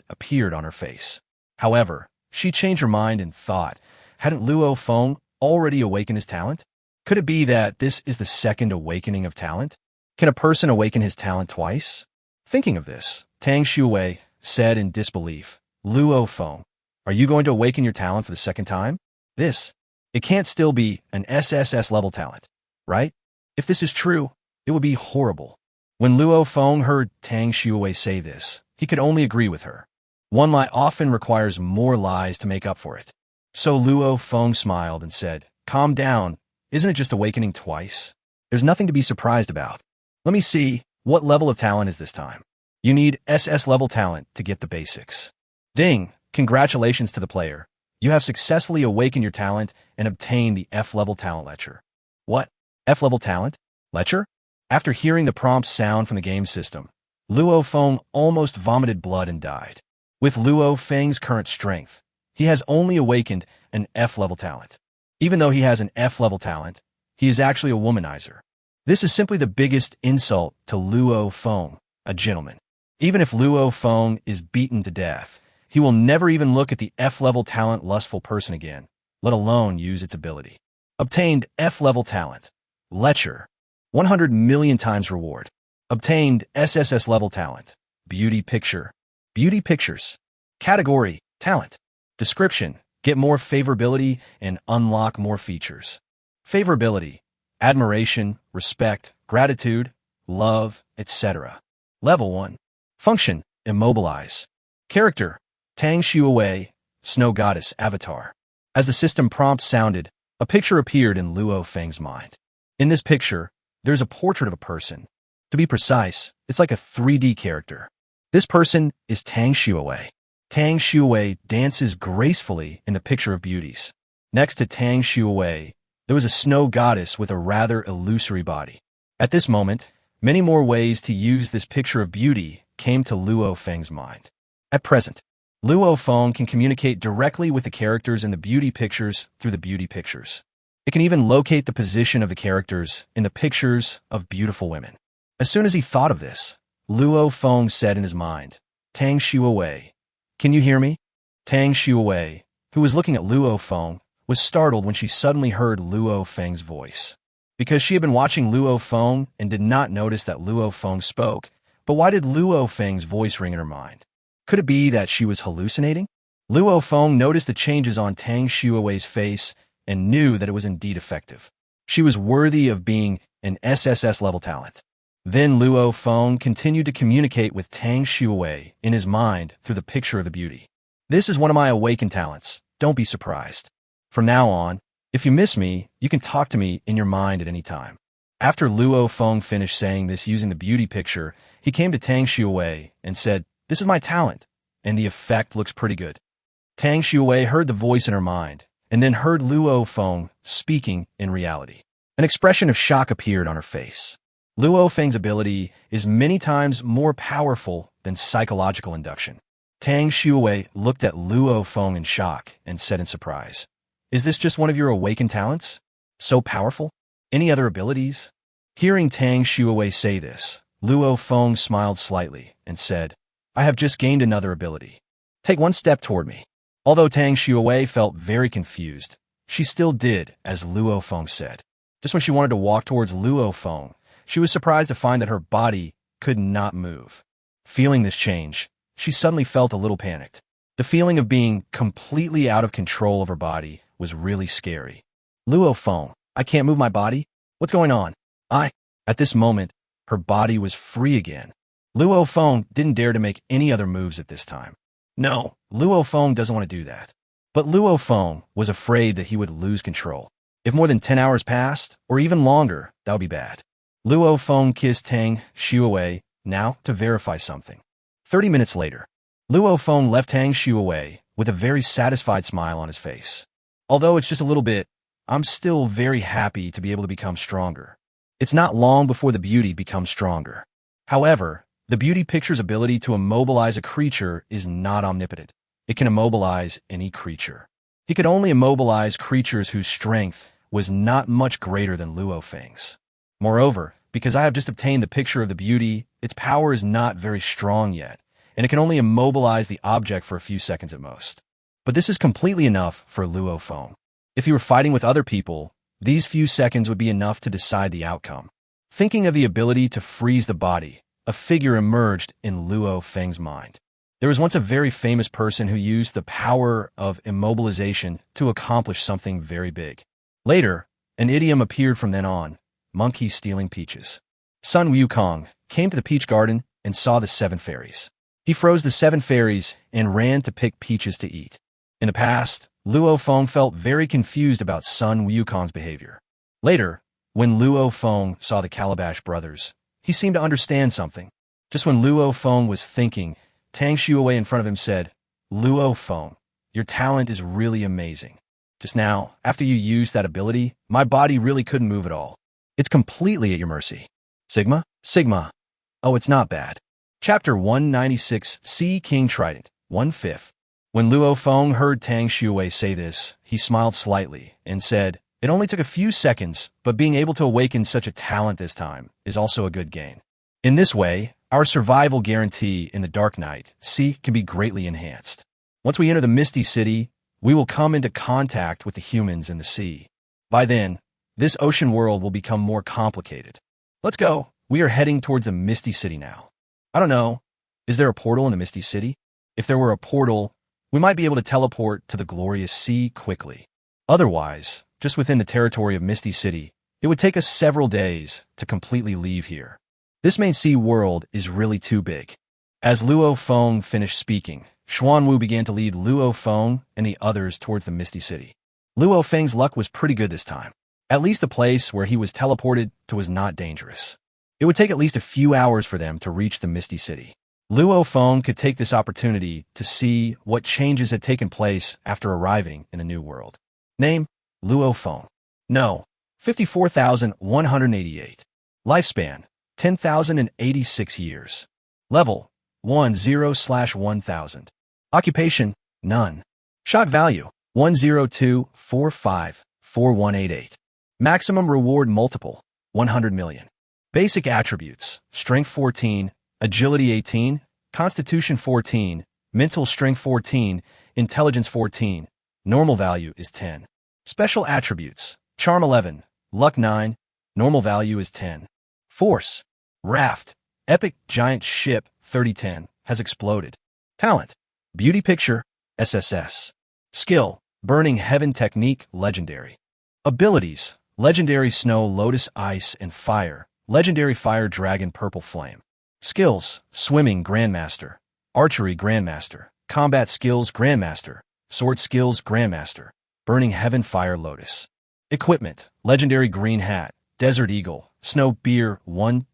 appeared on her face. However, she changed her mind and thought, hadn't Luo Feng already awakened his talent? Could it be that this is the second awakening of talent? Can a person awaken his talent twice? Thinking of this, Tang Shui said in disbelief, "Luo Feng, are you going to awaken your talent for the second time? It can't still be an SSS level talent, right? If this is true, it would be horrible." When Luo Feng heard Tang Shui say this, he could only agree with her. One lie often requires more lies to make up for it. So Luo Feng smiled and said, "Calm down. Isn't it just awakening twice? There's nothing to be surprised about. Let me see, what level of talent is this time? You need SS level talent to get the basics." Ding! Congratulations to the player. You have successfully awakened your talent and obtained the F-level talent lecture. What? F-level talent? Lecture? After hearing the prompt sound from the game system, Luo Feng almost vomited blood and died. With Luo Feng's current strength, he has only awakened an F-level talent. Even though he has an F-level talent, he is actually a womanizer. This is simply the biggest insult to Luo Feng, a gentleman. Even if Luo Feng is beaten to death, he will never even look at the F-level talent lustful person again, let alone use its ability. Obtained F-level talent. Lecture. 100 million times reward. Obtained SSS level talent. Beauty picture. Beauty pictures. Category. Talent. Description. Get more favorability and unlock more features. Favorability. Admiration, respect, gratitude, love, etc. Level 1. Function. Immobilize. Character. Tang Shui, Snow Goddess Avatar. As the system prompt sounded, a picture appeared in Luo Feng's mind. In this picture, there's a portrait of a person. To be precise, it's like a 3D character. This person is Tang Shui. Tang Shui dances gracefully in the picture of beauties. Next to Tang Shui, there was a snow goddess with a rather illusory body. At this moment, many more ways to use this picture of beauty came to Luo Feng's mind. At present, Luo Feng can communicate directly with the characters in the beauty pictures through the beauty pictures. It can even locate the position of the characters in the pictures of beautiful women. As soon as he thought of this, Luo Feng said in his mind, "Tang Shui, can you hear me?" Tang Shui, who was looking at Luo Feng, was startled when she suddenly heard Luo Feng's voice. Because she had been watching Luo Feng and did not notice that Luo Feng spoke, but why did Luo Feng's voice ring in her mind? Could it be that she was hallucinating? Luo Feng noticed the changes on Tang Shuiwei's face and knew that it was indeed effective. She was worthy of being an SSS-level talent. Then Luo Feng continued to communicate with Tang Shuiwei in his mind through the picture of the beauty. This is one of my awakened talents. Don't be surprised. From now on, if you miss me, you can talk to me in your mind at any time. After Luo Feng finished saying this using the beauty picture, he came to Tang Shuiwei and said, "This is my talent, and the effect looks pretty good." Tang Shuiwei heard the voice in her mind, and then heard Luo Feng speaking in reality. An expression of shock appeared on her face. Luo Feng's ability is many times more powerful than psychological induction. Tang Shuiwei looked at Luo Feng in shock and said in surprise, "Is this just one of your awakened talents? So powerful? Any other abilities?" Hearing Tang Shuiwei say this, Luo Feng smiled slightly and said, "I have just gained another ability. Take one step toward me." Although Tang Shuiwei felt very confused, she still did as Luo Feng said. Just when she wanted to walk towards Luo Feng, she was surprised to find that her body could not move. Feeling this change, she suddenly felt a little panicked. The feeling of being completely out of control of her body was really scary. "Luo Feng, I can't move my body? What's going on?" At this moment, her body was free again. Luo Feng didn't dare to make any other moves at this time. No, Luo Feng doesn't want to do that. But Luo Feng was afraid that he would lose control. If more than 10 hours passed, or even longer, that would be bad. Luo Feng kissed Tang Shuiwei now to verify something. 30 minutes later, Luo Feng left Tang Shuiwei with a very satisfied smile on his face. "Although it's just a little bit, I'm still very happy to be able to become stronger." It's not long before the beauty becomes stronger. However, the beauty picture's ability to immobilize a creature is not omnipotent. It can immobilize any creature. He could only immobilize creatures whose strength was not much greater than Luo Feng's. Moreover, because I have just obtained the picture of the beauty, its power is not very strong yet, and it can only immobilize the object for a few seconds at most. But this is completely enough for Luo Feng. If he were fighting with other people, these few seconds would be enough to decide the outcome. Thinking of the ability to freeze the body, a figure emerged in Luo Feng's mind. There was once a very famous person who used the power of immobilization to accomplish something very big. Later, an idiom appeared from then on: monkey stealing peaches. Sun Wukong came to the peach garden and saw the 7 fairies. He froze the 7 fairies and ran to pick peaches to eat. In the past, Luo Feng felt very confused about Sun Wukong's behavior. Later, when Luo Feng saw the Calabash brothers, he seemed to understand something. Just when Luo Feng was thinking, Tang Shuiwei in front of him said, "Luo Feng, your talent is really amazing. Just now, after you used that ability, my body really couldn't move at all. It's completely at your mercy." Sigma? Oh, it's not bad. Chapter 196, Sea King Trident, 1/5. When Luo Feng heard Tang Shuiwei say this, he smiled slightly and said, "It only took a few seconds, but being able to awaken such a talent this time is also a good gain. In this way, our survival guarantee in the dark night sea can be greatly enhanced. Once we enter the Misty City, we will come into contact with the humans in the sea. By then, this ocean world will become more complicated. Let's go. We are heading towards the Misty City now. I don't know. Is there a portal in the Misty City? If there were a portal, we might be able to teleport to the glorious sea quickly. Otherwise, just within the territory of Misty City, it would take us several days to completely leave here. This main sea world is really too big." As Luo Feng finished speaking, Xuanwu began to lead Luo Feng and the others towards the Misty City. Luo Feng's luck was pretty good this time. At least the place where he was teleported to was not dangerous. It would take at least a few hours for them to reach the Misty City. Luo Feng could take this opportunity to see what changes had taken place after arriving in the new world. Name: Luo Feng. No, 54,188. Lifespan: 10,086 years. Level: 10/1000. Occupation: none. Shock value: 102454188. Maximum reward multiple: 100 million. Basic attributes: Strength 14, Agility 18, Constitution 14, Mental Strength 14, Intelligence 14. Normal value is 10. Special attributes: Charm 11, Luck 9, normal value is 10. Force: Raft, Epic Giant Ship 3010, has exploded. Talent: Beauty Picture, SSS. Skill, Burning Heaven Technique, Legendary. Abilities, Legendary Snow, Lotus, Ice, and Fire, Legendary Fire Dragon, Purple Flame. Skills, Swimming, Grandmaster. Archery, Grandmaster. Combat Skills, Grandmaster. Sword Skills, Grandmaster. Burning Heaven, Fire, Lotus. Equipment, Legendary Green Hat, Desert Eagle, Snow Beer,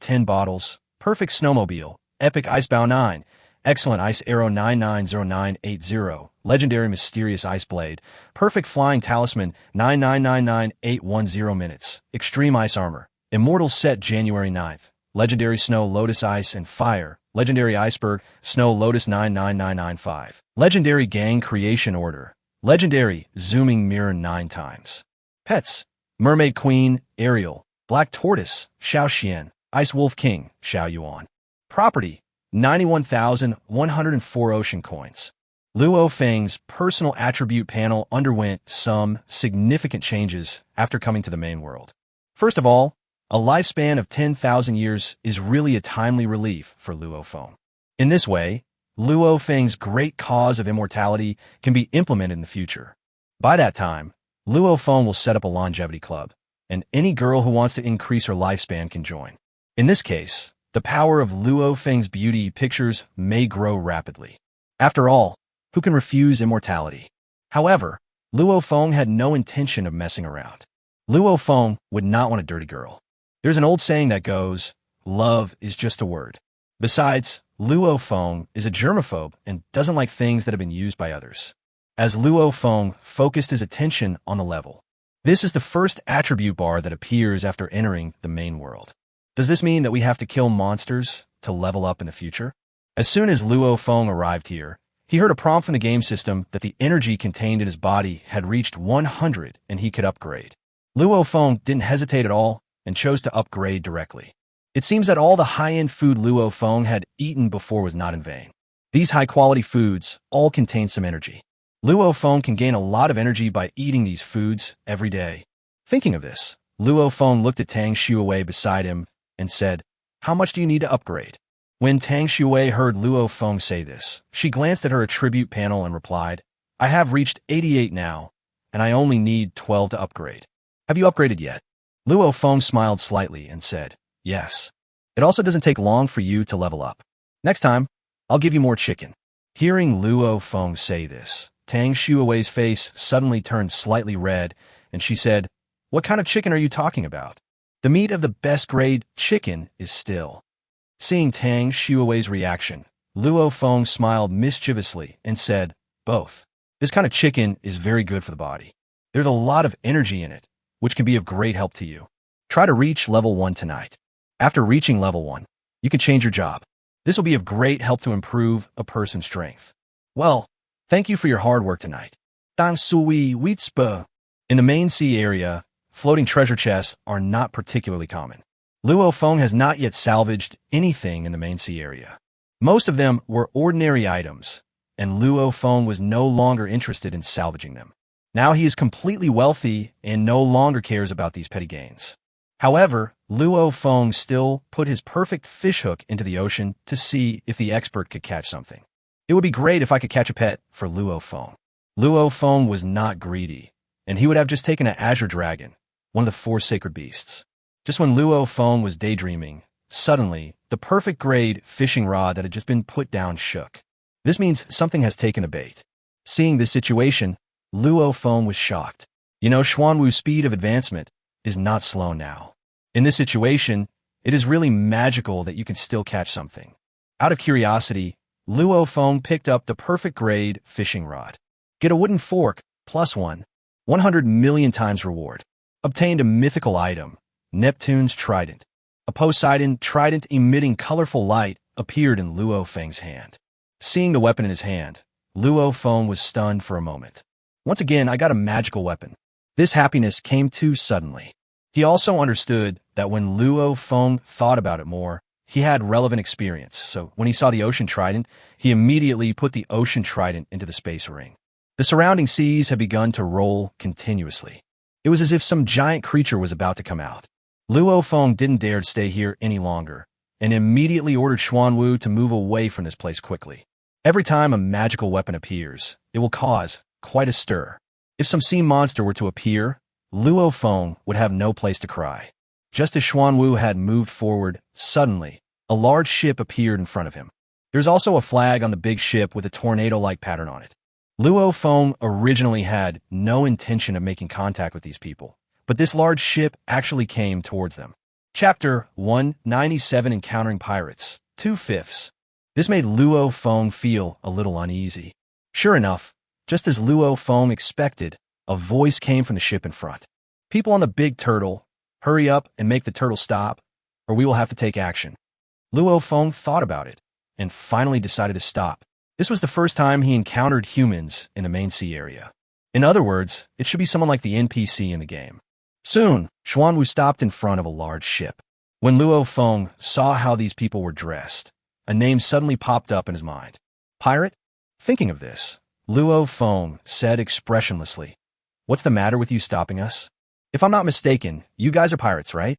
10 bottles, Perfect Snowmobile, Epic Icebow 9, Excellent Ice Arrow 990980, Legendary Mysterious Ice Blade, Perfect Flying Talisman 9999810 minutes, Extreme Ice Armor, Immortal Set January 9th, Legendary Snow Lotus Ice and Fire, Legendary Iceberg, Snow Lotus 99995, Legendary Gang Creation Order, Legendary Zooming Mirror 9 times. Pets, Mermaid Queen, Ariel, Black Tortoise, Xiao Xian, Ice Wolf King, Xiao Yuan. Property, 91,104 ocean coins. Luo Feng's personal attribute panel underwent some significant changes after coming to the main world. First of all, a lifespan of 10,000 years is really a timely relief for Luo Feng. In this way, Luo Feng's great cause of immortality can be implemented in the future. By that time, Luo Feng will set up a longevity club, and any girl who wants to increase her lifespan can join. In this case, the power of Luo Feng's beauty pictures may grow rapidly. After all, who can refuse immortality? However, Luo Feng had no intention of messing around. Luo Feng would not want a dirty girl. There's an old saying that goes, love is just a word. Besides, Luo Feng is a germaphobe and doesn't like things that have been used by others. As Luo Feng focused his attention on the level. This is the first attribute bar that appears after entering the main world. Does this mean that we have to kill monsters to level up in the future? As soon as Luo Feng arrived here, he heard a prompt from the game system that the energy contained in his body had reached 100 and he could upgrade. Luo Feng didn't hesitate at all and chose to upgrade directly. It seems that all the high-end food Luo Feng had eaten before was not in vain. These high-quality foods all contain some energy. Luo Feng can gain a lot of energy by eating these foods every day. Thinking of this, Luo Feng looked at Tang Shui beside him and said, "How much do you need to upgrade?" When Tang Shui heard Luo Feng say this, she glanced at her attribute panel and replied, "I have reached 88 now, and I only need 12 to upgrade. Have you upgraded yet?" Luo Feng smiled slightly and said, "Yes. It also doesn't take long for you to level up. Next time, I'll give you more chicken." Hearing Luo Feng say this, Tang Shui's face suddenly turned slightly red, and she said, "What kind of chicken are you talking about? The meat of the best grade chicken is still." Seeing Tang Shui's reaction, Luo Feng smiled mischievously and said, "Both. This kind of chicken is very good for the body. There's a lot of energy in it, which can be of great help to you. Try to reach level 1 tonight. After reaching level 1, you can change your job. This will be of great help to improve a person's strength. Well, thank you for your hard work tonight." Tang Sui Witzpe. In the main sea area, floating treasure chests are not particularly common. Luo Feng has not yet salvaged anything in the main sea area. Most of them were ordinary items, and Luo Feng was no longer interested in salvaging them. Now he is completely wealthy and no longer cares about these petty gains. However, Luo Feng still put his perfect fishhook into the ocean to see if the expert could catch something. It would be great if I could catch a pet for Luo Feng. Luo Feng was not greedy, and he would have just taken an azure dragon, one of the 4 sacred beasts. Just when Luo Feng was daydreaming, suddenly, the perfect grade fishing rod that had just been put down shook. This means something has taken a bait. Seeing this situation, Luo Feng was shocked. You know, Xuanwu's speed of advancement is not slow now. In this situation, it is really magical that you can still catch something. Out of curiosity, Luo Feng picked up the perfect grade fishing rod. Get a wooden fork, +1, 100 million times reward. Obtained a mythical item, Neptune's Trident. A Poseidon trident emitting colorful light appeared in Luo Feng's hand. Seeing the weapon in his hand, Luo Feng was stunned for a moment. Once again, I got a magical weapon. This happiness came too suddenly. He also understood that when Luo Feng thought about it more, he had relevant experience, so when he saw the ocean trident, he immediately put the ocean trident into the space ring. The surrounding seas had begun to roll continuously. It was as if some giant creature was about to come out. Luo Feng didn't dare to stay here any longer, and immediately ordered Xuanwu to move away from this place quickly. Every time a magical weapon appears, it will cause quite a stir. If some sea monster were to appear, Luo Feng would have no place to cry. Just as Xuanwu had moved forward, suddenly, a large ship appeared in front of him. There's also a flag on the big ship with a tornado-like pattern on it. Luo Feng originally had no intention of making contact with these people, but this large ship actually came towards them. Chapter 197 Encountering Pirates, 2/5. This made Luo Feng feel a little uneasy. Sure enough, just as Luo Feng expected, a voice came from the ship in front. People on the big turtle, hurry up and make the turtle stop, or we will have to take action. Luo Feng thought about it, and finally decided to stop. This was the first time he encountered humans in the main sea area. In other words, it should be someone like the NPC in the game. Soon, Xuanwu stopped in front of a large ship. When Luo Feng saw how these people were dressed, a name suddenly popped up in his mind. Pirate? Thinking of this, Luo Feng said expressionlessly, "What's the matter with you stopping us? If I'm not mistaken, you guys are pirates, right?"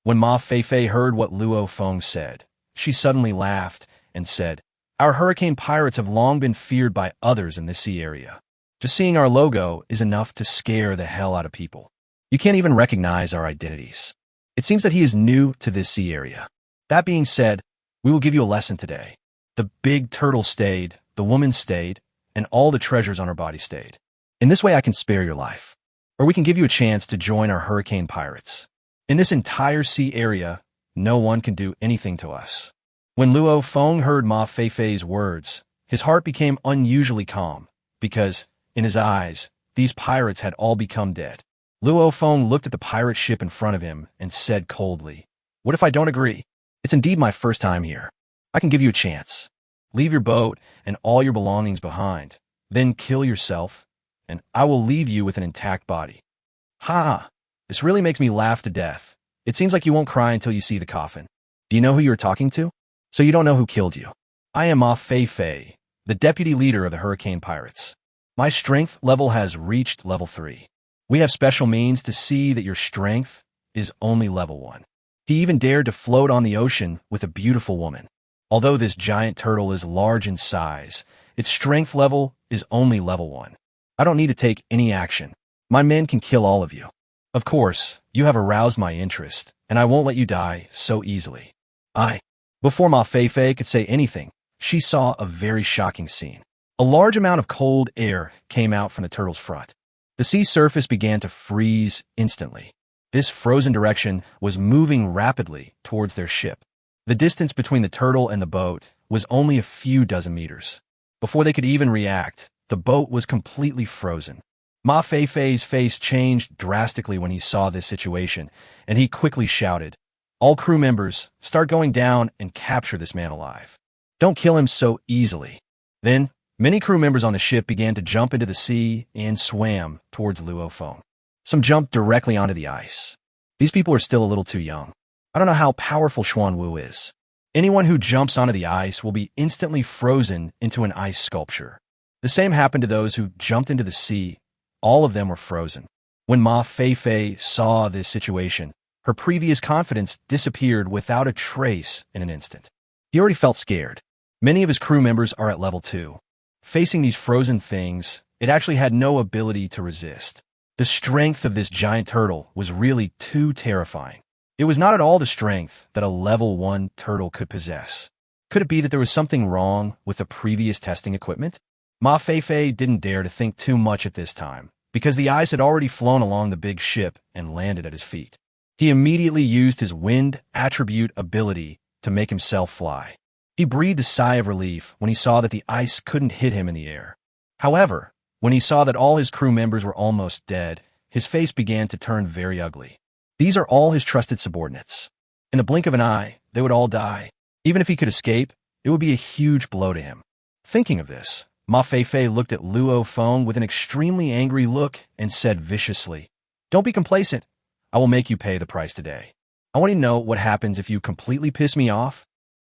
When Ma Feifei heard what Luo Feng said, she suddenly laughed and said, "Our hurricane pirates have long been feared by others in this sea area. Just seeing our logo is enough to scare the hell out of people. You can't even recognize our identities. It seems that he is new to this sea area. That being said, we will give you a lesson today. The big turtle stayed, the woman stayed, and all the treasures on her body stayed. In this way I can spare your life. Or we can give you a chance to join our hurricane pirates. In this entire sea area, no one can do anything to us." When Luo Feng heard Ma Feifei's words, his heart became unusually calm, because, in his eyes, these pirates had all become dead. Luo Feng looked at the pirate ship in front of him and said coldly, "What if I don't agree? It's indeed my first time here. I can give you a chance. Leave your boat and all your belongings behind, then kill yourself, and I will leave you with an intact body." Ha! This really makes me laugh to death. It seems like you won't cry until you see the coffin. Do you know who you are talking to? So you don't know who killed you. I am Ma Feifei, the deputy leader of the Hurricane Pirates. My strength level has reached level 3. We have special means to see that your strength is only level 1. He even dared to float on the ocean with a beautiful woman. Although this giant turtle is large in size, its strength level is only level 1. I don't need to take any action. My men can kill all of you. Of course, you have aroused my interest, and I won't let you die so easily. Before Ma Feifei could say anything, she saw a very shocking scene. A large amount of cold air came out from the turtle's front. The sea surface began to freeze instantly. This frozen direction was moving rapidly towards their ship. The distance between the turtle and the boat was only a few dozen meters. Before they could even react, the boat was completely frozen. Ma Feifei's face changed drastically when he saw this situation, and he quickly shouted, "All crew members, start going down and capture this man alive. Don't kill him so easily." Then, many crew members on the ship began to jump into the sea and swam towards Luo Feng. Some jumped directly onto the ice. These people are still a little too young. I don't know how powerful Xuanwu is. Anyone who jumps onto the ice will be instantly frozen into an ice sculpture. The same happened to those who jumped into the sea. All of them were frozen. When Ma Feifei saw this situation, her previous confidence disappeared without a trace in an instant. He already felt scared. Many of his crew members are at level 2. Facing these frozen things, it actually had no ability to resist. The strength of this giant turtle was really too terrifying. It was not at all the strength that a level 1 turtle could possess. Could it be that there was something wrong with the previous testing equipment? Ma Feifei didn't dare to think too much at this time, because the ice had already flown along the big ship and landed at his feet. He immediately used his wind attribute ability to make himself fly. He breathed a sigh of relief when he saw that the ice couldn't hit him in the air. However, when he saw that all his crew members were almost dead, his face began to turn very ugly. These are all his trusted subordinates. In the blink of an eye, they would all die. Even if he could escape, it would be a huge blow to him. Thinking of this, Ma Feifei looked at Luo Feng with an extremely angry look and said viciously, "Don't be complacent. I will make you pay the price today. I want you to know what happens if you completely piss me off."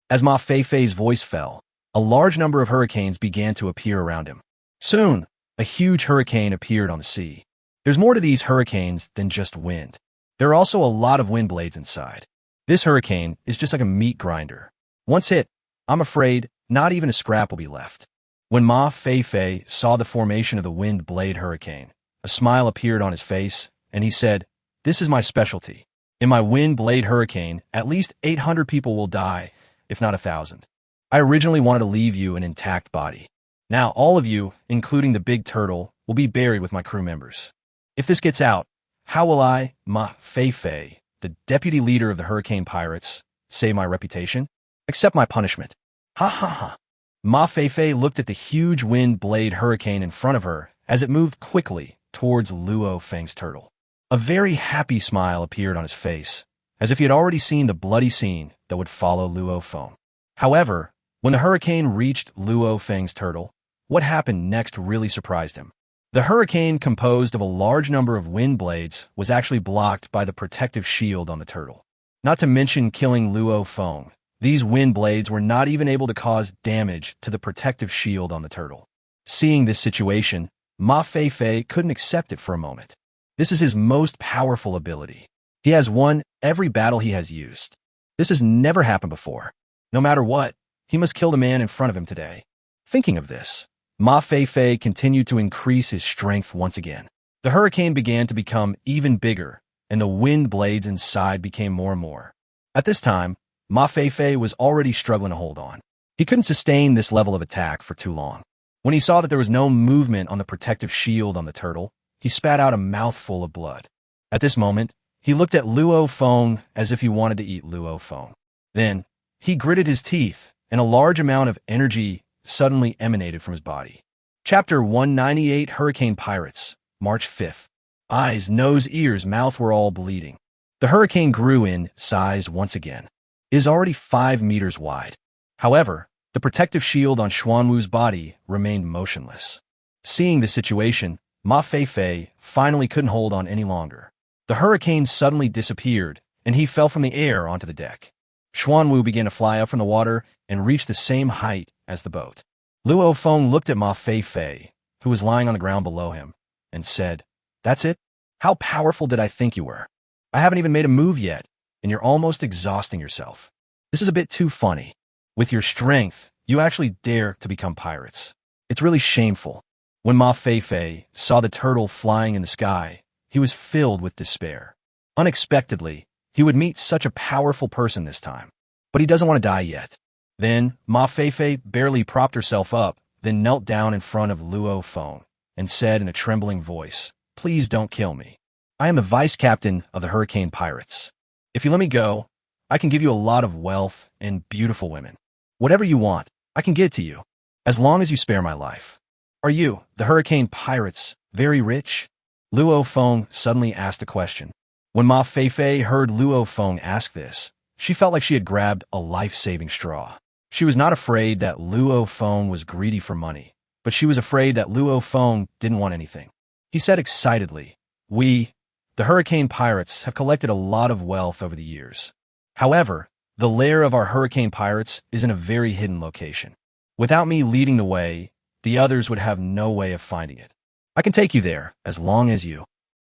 As Ma Feifei's voice fell, a large number of hurricanes began to appear around him. Soon, a huge hurricane appeared on the sea. There's more to these hurricanes than just wind. There are also a lot of wind blades inside. This hurricane is just like a meat grinder. Once hit, I'm afraid not even a scrap will be left. When Ma Feifei saw the formation of the wind blade hurricane, a smile appeared on his face, and he said, "This is my specialty. In my wind blade hurricane, at least 800 people will die, if not 1,000. I originally wanted to leave you an intact body. Now all of you, including the big turtle, will be buried with my crew members. If this gets out, how will I, Ma Feifei, the deputy leader of the hurricane pirates, save my reputation? Accept my punishment." Ha ha ha. Ma Feifei looked at the huge wind blade hurricane in front of her as it moved quickly towards Luo Feng's turtle. A very happy smile appeared on his face, as if he had already seen the bloody scene that would follow Luo Feng. However, when the hurricane reached Luo Feng's turtle, what happened next really surprised him. The hurricane, composed of a large number of wind blades, was actually blocked by the protective shield on the turtle. Not to mention killing Luo Feng, these wind blades were not even able to cause damage to the protective shield on the turtle. Seeing this situation, Ma Feifei couldn't accept it for a moment. This is his most powerful ability. He has won every battle he has used. This has never happened before. No matter what, he must kill the man in front of him today. Thinking of this, Ma Feifei continued to increase his strength once again. The hurricane began to become even bigger, and the wind blades inside became more and more. At this time, Ma Feifei was already struggling to hold on. He couldn't sustain this level of attack for too long. When he saw that there was no movement on the protective shield on the turtle, he spat out a mouthful of blood. At this moment, he looked at Luo Feng as if he wanted to eat Luo Feng. Then, he gritted his teeth, and a large amount of energy suddenly emanated from his body. Chapter 198, Hurricane Pirates, March 5th. Eyes, nose, ears, mouth were all bleeding. The hurricane grew in size once again. It is already 5 meters wide. However, the protective shield on Xuanwu's body remained motionless. Seeing the situation, Ma Feifei finally couldn't hold on any longer. The hurricane suddenly disappeared, and he fell from the air onto the deck. Xuanwu began to fly up from the water and reached the same height as the boat. Luo Feng looked at Ma Feifei, who was lying on the ground below him, and said, "That's it? How powerful did I think you were? I haven't even made a move yet, and you're almost exhausting yourself. This is a bit too funny. With your strength, you actually dare to become pirates. It's really shameful." When Ma Feifei saw the turtle flying in the sky, he was filled with despair. Unexpectedly, he would meet such a powerful person this time, but he doesn't want to die yet. Then, Ma Feifei barely propped herself up, then knelt down in front of Luo Feng and said in a trembling voice, "Please don't kill me. I am the vice captain of the Hurricane Pirates. If you let me go, I can give you a lot of wealth and beautiful women. Whatever you want, I can give it to you, as long as you spare my life. Are you, the Hurricane Pirates, very rich?" Luo Feng suddenly asked a question. When Ma Feifei heard Luo Feng ask this, she felt like she had grabbed a life-saving straw. She was not afraid that Luo Feng was greedy for money, but she was afraid that Luo Feng didn't want anything. He said excitedly, "We, the Hurricane Pirates, have collected a lot of wealth over the years. However, the lair of our Hurricane Pirates is in a very hidden location. Without me leading the way, the others would have no way of finding it. I can take you there, as long as you..."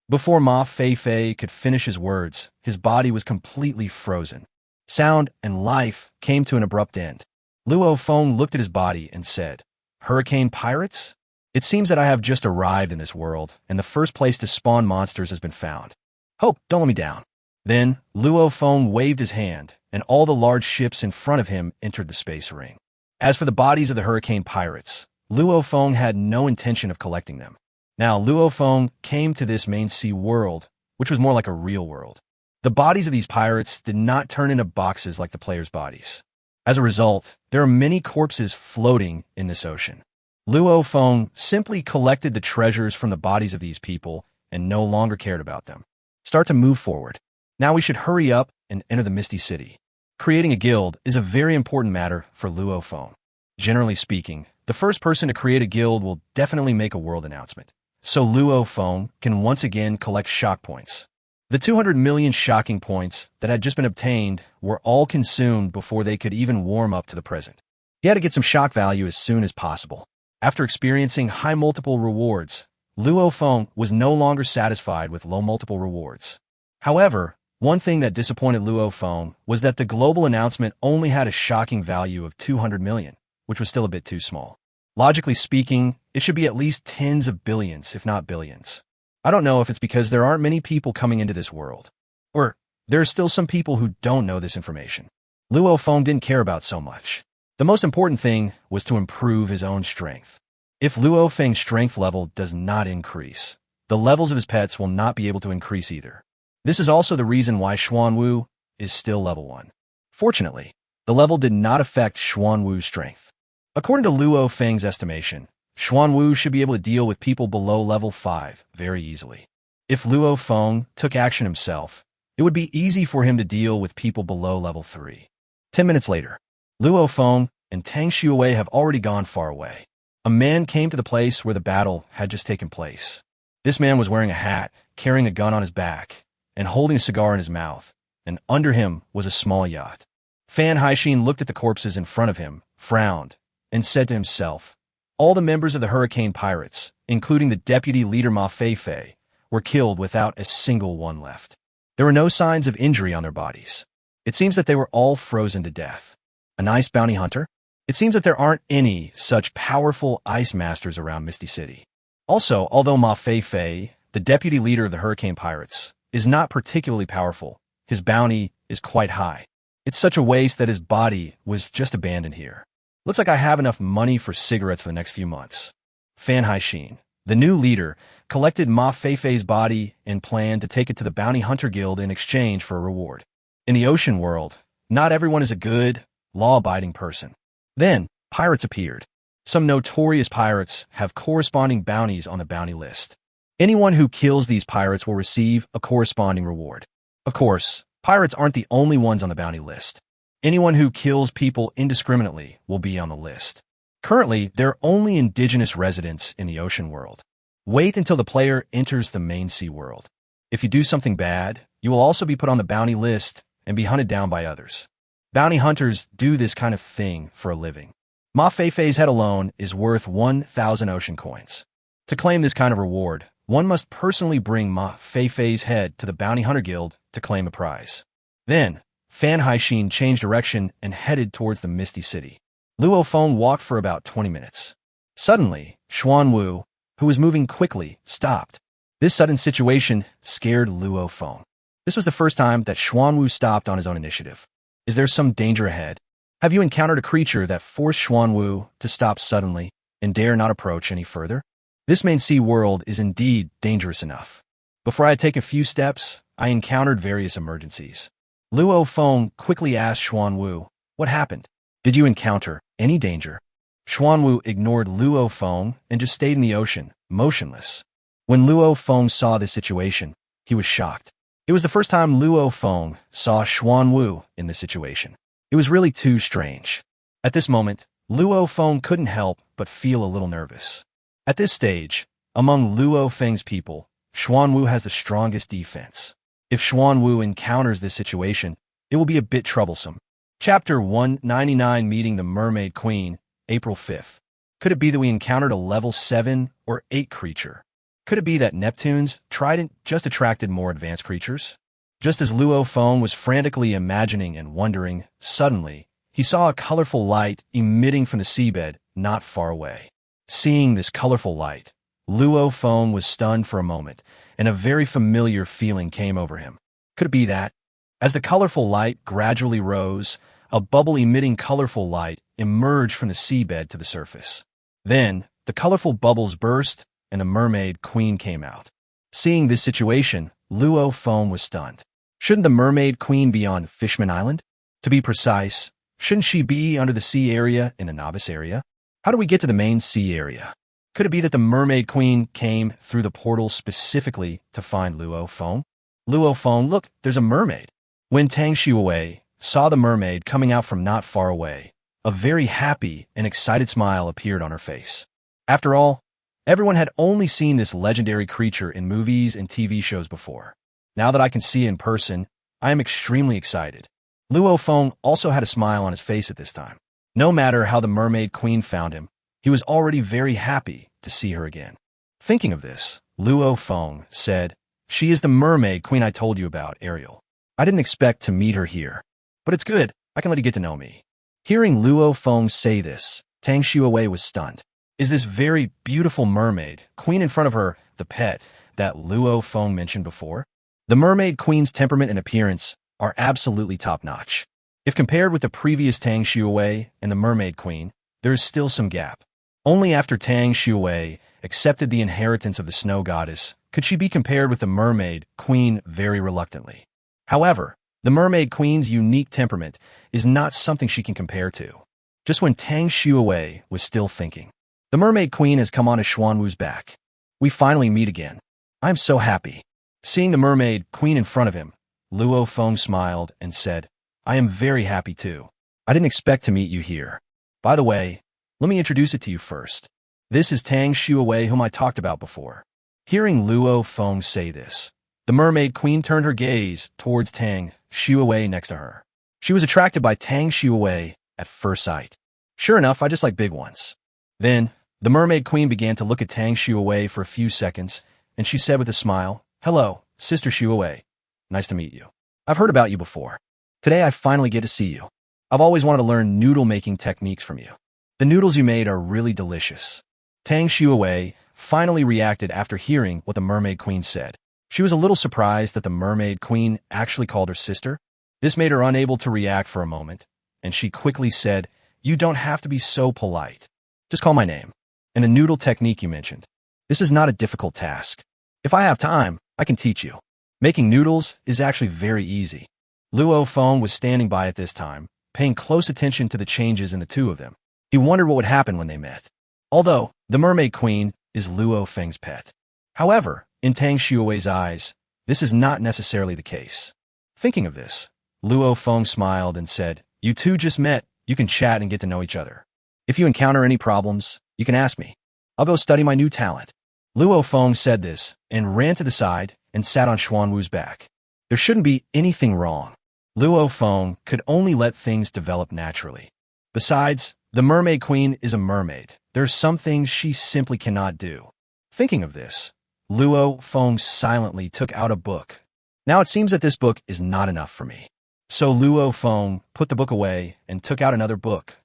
Before Ma Feifei could finish his words, his body was completely frozen. Sound and life came to an abrupt end. Luo Feng looked at his body and said, "Hurricane Pirates? It seems that I have just arrived in this world, and the first place to spawn monsters has been found. Hope, don't let me down." Then, Luo Feng waved his hand, and all the large ships in front of him entered the space ring. As for the bodies of the Hurricane Pirates, Luo Feng had no intention of collecting them. Now, Luo Feng came to this main SeaWorld, which was more like a real world. The bodies of these pirates did not turn into boxes like the players' bodies. As a result, there are many corpses floating in this ocean. Luo Feng simply collected the treasures from the bodies of these people and no longer cared about them. Start to move forward. Now we should hurry up and enter the Misty City. Creating a guild is a very important matter for Luo Feng. Generally speaking, the first person to create a guild will definitely make a world announcement. So Luo Feng can once again collect shock points. The 200 million shocking points that had just been obtained were all consumed before they could even warm up to the present. He had to get some shock value as soon as possible. After experiencing high multiple rewards, Luo Feng was no longer satisfied with low multiple rewards. However, one thing that disappointed Luo Feng was that the global announcement only had a shocking value of 200 million. which was still a bit too small. Logically speaking, it should be at least tens of billions, if not billions. I don't know if it's because there aren't many people coming into this world, or there are still some people who don't know this information. Luo Feng didn't care about so much. The most important thing was to improve his own strength. If Luo Feng's strength level does not increase, the levels of his pets will not be able to increase either. This is also the reason why Xuanwu is still level 1. Fortunately, the level did not affect Xuanwu's strength. According to Luo Feng's estimation, Xuanwu should be able to deal with people below level 5 very easily. If Luo Feng took action himself, it would be easy for him to deal with people below level 3. 10 minutes later, Luo Feng and Tang Shui have already gone far away. A man came to the place where the battle had just taken place. This man was wearing a hat, carrying a gun on his back, and holding a cigar in his mouth, and under him was a small yacht. Fan Haixin looked at the corpses in front of him, frowned, and said to himself, all the members of the Hurricane Pirates, including the deputy leader Ma Feifei, were killed without a single one left. There were no signs of injury on their bodies. It seems that they were all frozen to death. A nice bounty hunter? It seems that there aren't any such powerful ice masters around Misty City. Also, although Ma Feifei, the deputy leader of the Hurricane Pirates, is not particularly powerful, his bounty is quite high. It's such a waste that his body was just abandoned here. Looks like I have enough money for cigarettes for the next few months. Fan Haixin, the new leader, collected Ma Feifei's body and planned to take it to the Bounty Hunter Guild in exchange for a reward. In the ocean world, not everyone is a good, law-abiding person. Then, pirates appeared. Some notorious pirates have corresponding bounties on the bounty list. Anyone who kills these pirates will receive a corresponding reward. Of course, pirates aren't the only ones on the bounty list. Anyone who kills people indiscriminately will be on the list. Currently, there are only indigenous residents in the ocean world. Wait until the player enters the main sea world. If you do something bad, you will also be put on the bounty list and be hunted down by others. Bounty hunters do this kind of thing for a living. Ma Feifei's head alone is worth 1,000 ocean coins. To claim this kind of reward, one must personally bring Ma Feifei's head to the Bounty Hunter Guild to claim a prize. Then, Fan Haixin changed direction and headed towards the Misty City. Luo Feng walked for about 20 minutes. Suddenly, Xuanwu, who was moving quickly, stopped. This sudden situation scared Luo Feng. This was the first time that Xuanwu stopped on his own initiative. Is there some danger ahead? Have you encountered a creature that forced Xuanwu to stop suddenly and dare not approach any further? This main sea world is indeed dangerous enough. Before I had taken a few steps, I encountered various emergencies. Luo Feng quickly asked Xuanwu, what happened? Did you encounter any danger? Xuanwu ignored Luo Feng and just stayed in the ocean, motionless. When Luo Feng saw this situation, he was shocked. It was the first time Luo Feng saw Xuanwu in this situation. It was really too strange. At this moment, Luo Feng couldn't help but feel a little nervous. At this stage, among Luo Feng's people, Xuanwu has the strongest defense. If Xuanwu encounters this situation, it will be a bit troublesome. Chapter 199, Meeting the Mermaid Queen, April 5th. Could it be that we encountered a level 7 or 8 creature? Could it be that Neptune's trident just attracted more advanced creatures? Just as Luo Feng was frantically imagining and wondering, suddenly, he saw a colorful light emitting from the seabed not far away. Seeing this colorful light, Luo Feng was stunned for a moment, and a very familiar feeling came over him. Could it be that? As the colorful light gradually rose, a bubble-emitting colorful light emerged from the seabed to the surface. Then, the colorful bubbles burst, and the Mermaid Queen came out. Seeing this situation, Luo Feng was stunned. Shouldn't the Mermaid Queen be on Fishman Island? To be precise, shouldn't she be under the sea area in the novice area? How do we get to the main sea area? Could it be that the Mermaid Queen came through the portal specifically to find Luo Feng? Luo Feng, look, there's a mermaid. When Tang Shui saw the mermaid coming out from not far away, a very happy and excited smile appeared on her face. After all, everyone had only seen this legendary creature in movies and TV shows before. Now that I can see it in person, I am extremely excited. Luo Feng also had a smile on his face at this time. No matter how the Mermaid Queen found him, he was already very happy to see her again. Thinking of this, Luo Feng said, "She is the Mermaid Queen I told you about, Ariel. I didn't expect to meet her here, but it's good. I can let you get to know me." Hearing Luo Feng say this, Tang Shui was stunned. Is this very beautiful mermaid queen in front of her the pet that Luo Feng mentioned before? The mermaid queen's temperament and appearance are absolutely top-notch. If compared with the previous Tang Shui and the mermaid queen, there is still some gap. Only after Tang Shui accepted the inheritance of the snow goddess could she be compared with the mermaid queen very reluctantly. However, the mermaid queen's unique temperament is not something she can compare to. Just when Tang Shui was still thinking, the mermaid queen has come onto Xuanwu's back. We finally meet again. I'm so happy. Seeing the mermaid queen in front of him, Luo Feng smiled and said, I am very happy too. I didn't expect to meet you here. By the way, let me introduce it to you first. This is Tang Shui whom I talked about before. Hearing Luo Feng say this, the mermaid queen turned her gaze towards Tang Shui next to her. She was attracted by Tang Shui at first sight. Sure enough, I just like big ones. Then, the mermaid queen began to look at Tang Shui for a few seconds, and she said with a smile, Hello, Sister Shui. Nice to meet you. I've heard about you before. Today I finally get to see you. I've always wanted to learn noodle-making techniques from you. The noodles you made are really delicious. Tang Shui finally reacted after hearing what the mermaid queen said. She was a little surprised that the mermaid queen actually called her sister. This made her unable to react for a moment, and she quickly said, You don't have to be so polite. Just call my name. And the noodle technique you mentioned. This is not a difficult task. If I have time, I can teach you. Making noodles is actually very easy. Luo Feng was standing by at this time, paying close attention to the changes in the two of them. He wondered what would happen when they met. Although, the mermaid queen is Luo Feng's pet. However, in Tang Shui's eyes, this is not necessarily the case. Thinking of this, Luo Feng smiled and said, You two just met, you can chat and get to know each other. If you encounter any problems, you can ask me. I'll go study my new talent. Luo Feng said this and ran to the side and sat on Xuanwu's back. There shouldn't be anything wrong. Luo Feng could only let things develop naturally. Besides, the mermaid queen is a mermaid. There are some things she simply cannot do. Thinking of this, Luo Feng silently took out a book. Now it seems that this book is not enough for me. So Luo Feng put the book away and took out another book.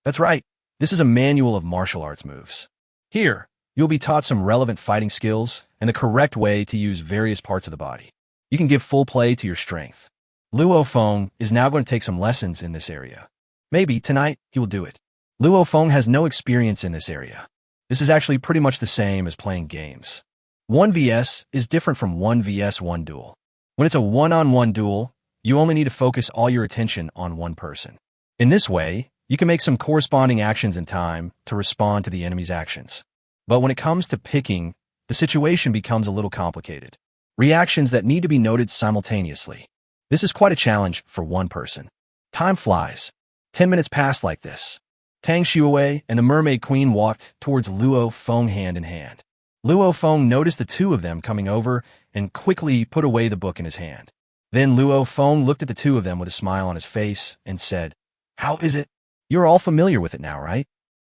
That's right, this is a manual of martial arts moves. Here, you'll be taught some relevant fighting skills and the correct way to use various parts of the body. You can give full play to your strength. Luo Feng is now going to take some lessons in this area. Maybe tonight he will do it. Luo Feng has no experience in this area. This is actually pretty much the same as playing games. 1vs is different from 1vs1 duel. When it's a one-on-one duel, you only need to focus all your attention on one person. In this way, you can make some corresponding actions in time to respond to the enemy's actions. But when it comes to picking, the situation becomes a little complicated. Reactions that need to be noted simultaneously. This is quite a challenge for one person. Time flies. 10 minutes passed like this. Tang Shui and the mermaid queen walked towards Luo Feng hand in hand. Luo Feng noticed the two of them coming over and quickly put away the book in his hand. Then Luo Feng looked at the two of them with a smile on his face and said, How is it? You're all familiar with it now, right?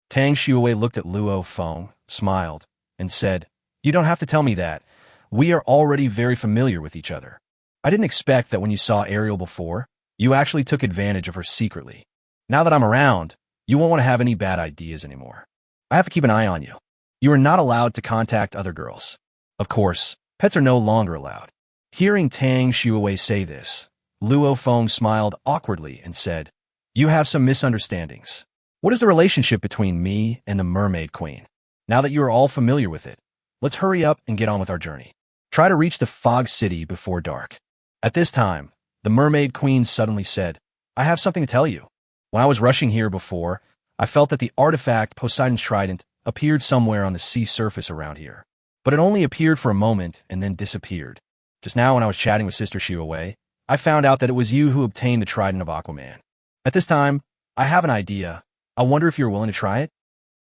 Tang Shui looked at Luo Feng, smiled, and said, You don't have to tell me that. We are already very familiar with each other. I didn't expect that when you saw Ariel before, you actually took advantage of her secretly. Now that I'm around, you won't want to have any bad ideas anymore. I have to keep an eye on you. You are not allowed to contact other girls. Of course, pets are no longer allowed. Hearing Tang Shui say this, Luo Feng smiled awkwardly and said, You have some misunderstandings. What is the relationship between me and the mermaid queen? Now that you are all familiar with it, let's hurry up and get on with our journey. Try to reach the fog city before dark. At this time, the mermaid queen suddenly said, I have something to tell you. When I was rushing here before, I felt that the artifact Poseidon's trident appeared somewhere on the sea surface around here. But it only appeared for a moment and then disappeared. Just now when I was chatting with Sister Shui, I found out that it was you who obtained the trident of Aquaman. At this time, I have an idea. I wonder if you're willing to try it?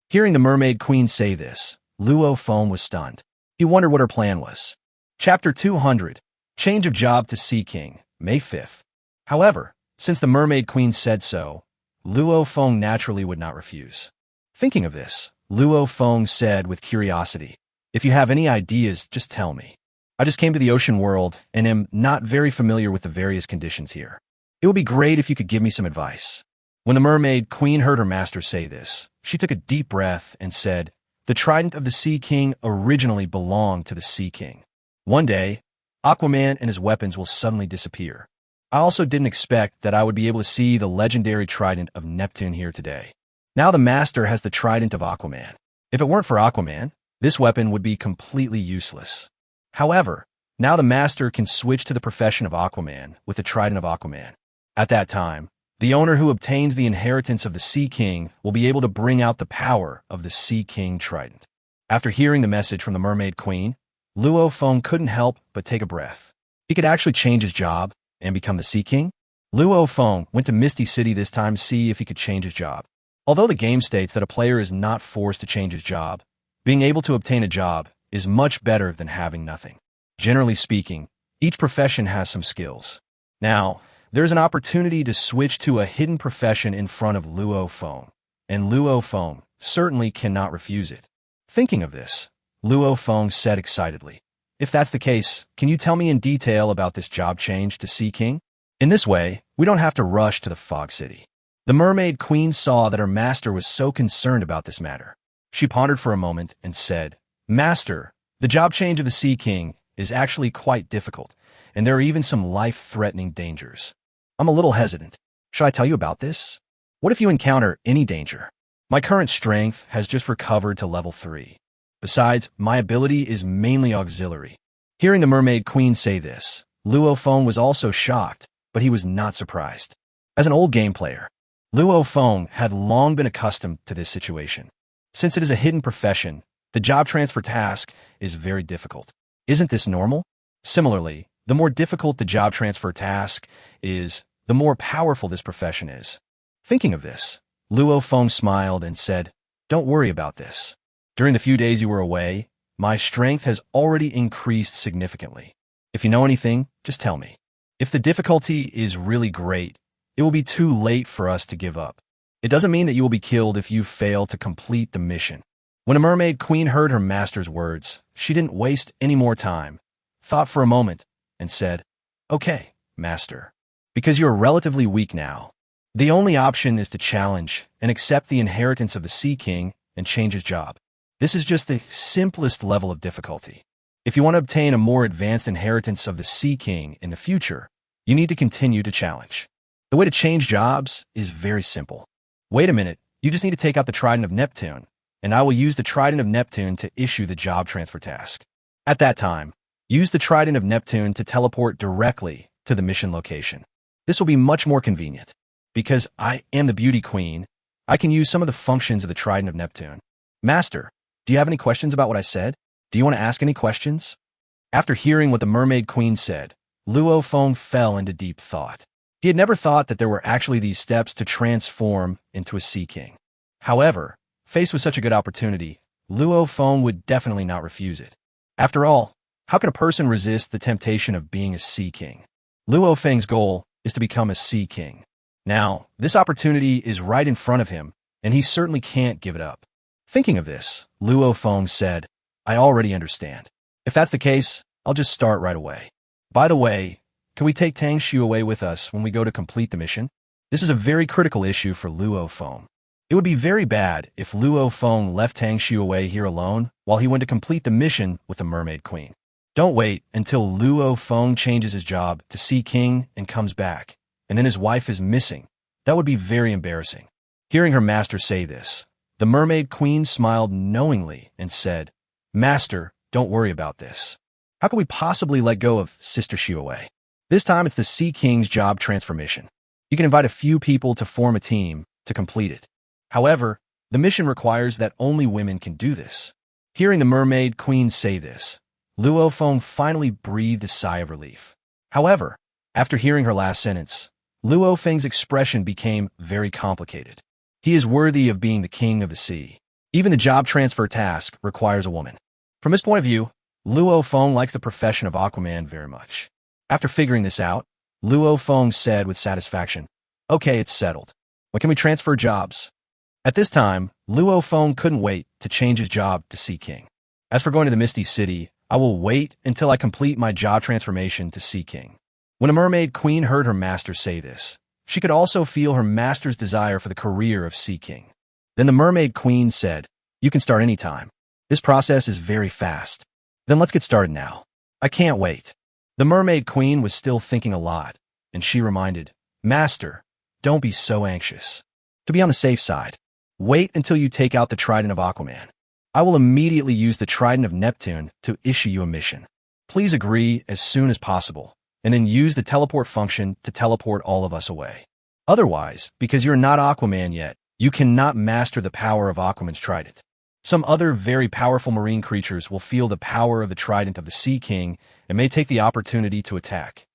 Hearing the mermaid queen say this, Luo Feng was stunned. He wondered what her plan was. Chapter 200, Change of Job to Sea King, May 5th. However, since the mermaid queen said so, Luo Feng naturally would not refuse. Thinking of this, Luo Feng said with curiosity, If you have any ideas, just tell me. I just came to the ocean world and am not very familiar with the various conditions here. It would be great if you could give me some advice. When the mermaid queen heard her master say this, She took a deep breath and said, "The trident of the Sea King originally belonged to the Sea King. One day, Aquaman and his weapons will suddenly disappear. I also didn't expect that I would be able to see the legendary trident of Neptune here today. Now the Master has the trident of Aquaman. If it weren't for Aquaman, this weapon would be completely useless. However, now the Master can switch to the profession of Aquaman with the trident of Aquaman. At that time, the owner who obtains the inheritance of the Sea King will be able to bring out the power of the Sea King trident." After hearing the message from the Mermaid Queen, Luo Feng couldn't help but take a breath. He could actually change his job and become the Sea King? Luo Feng went to Misty City this time to see if he could change his job. Although the game states that a player is not forced to change his job, being able to obtain a job is much better than having nothing. Generally speaking, each profession has some skills. Now, there's an opportunity to switch to a hidden profession in front of Luo Feng, and Luo Feng certainly cannot refuse it. Thinking of this, Luo Feng said excitedly, "If that's the case, can you tell me in detail about this job change to Sea King? In this way, we don't have to rush to the Fog City." The Mermaid Queen saw that her master was so concerned about this matter. She pondered for a moment and said, "Master, the job change of the Sea King is actually quite difficult, and there are even some life-threatening dangers. I'm a little hesitant. Should I tell you about this? What if you encounter any danger? My current strength has just recovered to level 3. Besides, my ability is mainly auxiliary." Hearing the Mermaid Queen say this, Luo Feng was also shocked, but he was not surprised. As an old game player, Luo Feng had long been accustomed to this situation. Since it is a hidden profession, the job transfer task is very difficult. Isn't this normal? Similarly, the more difficult the job transfer task is, the more powerful this profession is. Thinking of this, Luo Feng smiled and said, "Don't worry about this. During the few days you were away, my strength has already increased significantly. If you know anything, just tell me. If the difficulty is really great, it will be too late for us to give up. It doesn't mean that you will be killed if you fail to complete the mission." When a Mermaid Queen heard her master's words, she didn't waste any more time, thought for a moment, and said, "Okay, Master. Because you are relatively weak now, the only option is to challenge and accept the inheritance of the Sea King and change his job. This is just the simplest level of difficulty. If you want to obtain a more advanced inheritance of the Sea King in the future, you need to continue to challenge. The way to change jobs is very simple. Wait a minute, you just need to take out the Trident of Neptune, and I will use the Trident of Neptune to issue the job transfer task. At that time, use the Trident of Neptune to teleport directly to the mission location. This will be much more convenient. Because I am the Beauty Queen, I can use some of the functions of the Trident of Neptune. Master, do you have any questions about what I said? Do you want to ask any questions?" After hearing what the Mermaid Queen said, Luo Feng fell into deep thought. He had never thought that there were actually these steps to transform into a Sea King. However, faced with such a good opportunity, Luo Feng would definitely not refuse it. After all, how can a person resist the temptation of being a Sea King? Luo Feng's goal is to become a Sea King. Now, this opportunity is right in front of him, and he certainly can't give it up. Thinking of this, Luo Feng said, "I already understand. If that's the case, I'll just start right away. By the way, can we take Tang Shui away with us when we go to complete the mission? This is a very critical issue for Luo Feng. It would be very bad if Luo Feng left Tang Shui away here alone while he went to complete the mission with the Mermaid Queen. Don't wait until Luo Feng changes his job to Sea King and comes back, and then his wife is missing. That would be very embarrassing." Hearing her master say this, the Mermaid Queen smiled knowingly and said, "Master, don't worry about this. How can we possibly let go of Sister Shui? This time it's the Sea King's job transformation. You can invite a few people to form a team to complete it. However, the mission requires that only women can do this." Hearing the Mermaid Queen say this, Luo Feng finally breathed a sigh of relief. However, after hearing her last sentence, Luo Feng's expression became very complicated. He is worthy of being the king of the sea. Even the job transfer task requires a woman. From his point of view, Luo Feng likes the profession of Aquaman very much. After figuring this out, Luo Feng said with satisfaction, "Okay, it's settled. When can we transfer jobs?" At this time, Luo Feng couldn't wait to change his job to Sea King. "As for going to the Misty City, I will wait until I complete my job transformation to Sea King." When a Mermaid Queen heard her master say this, she could also feel her master's desire for the career of Sea King. Then the Mermaid Queen said, "You can start anytime. This process is very fast. Then let's get started now. I can't wait." The Mermaid Queen was still thinking a lot, and she reminded, "Master, don't be so anxious. To be on the safe side, wait until you take out the trident of Aquaman. I will immediately use the trident of Neptune to issue you a mission. Please agree as soon as possible, and then use the teleport function to teleport all of us away. Otherwise, because you're not Aquaman yet, you cannot master the power of Aquaman's trident. Some other very powerful marine creatures will feel the power of the trident of the Sea King and may take the opportunity to attack."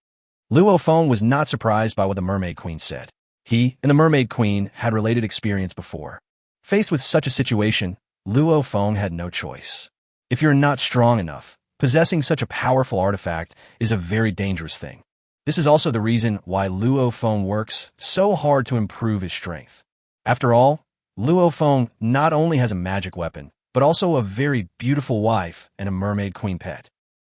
Luophone was not surprised by what the Mermaid Queen said. He and the Mermaid Queen had related experience before. Faced with such a situation, Luophone had no choice. If you're not strong enough, possessing such a powerful artifact is a very dangerous thing. This is also the reason why Luophone works so hard to improve his strength. After all, Luophone not only has a magic weapon, but also a very beautiful wife and a Mermaid Queen pet.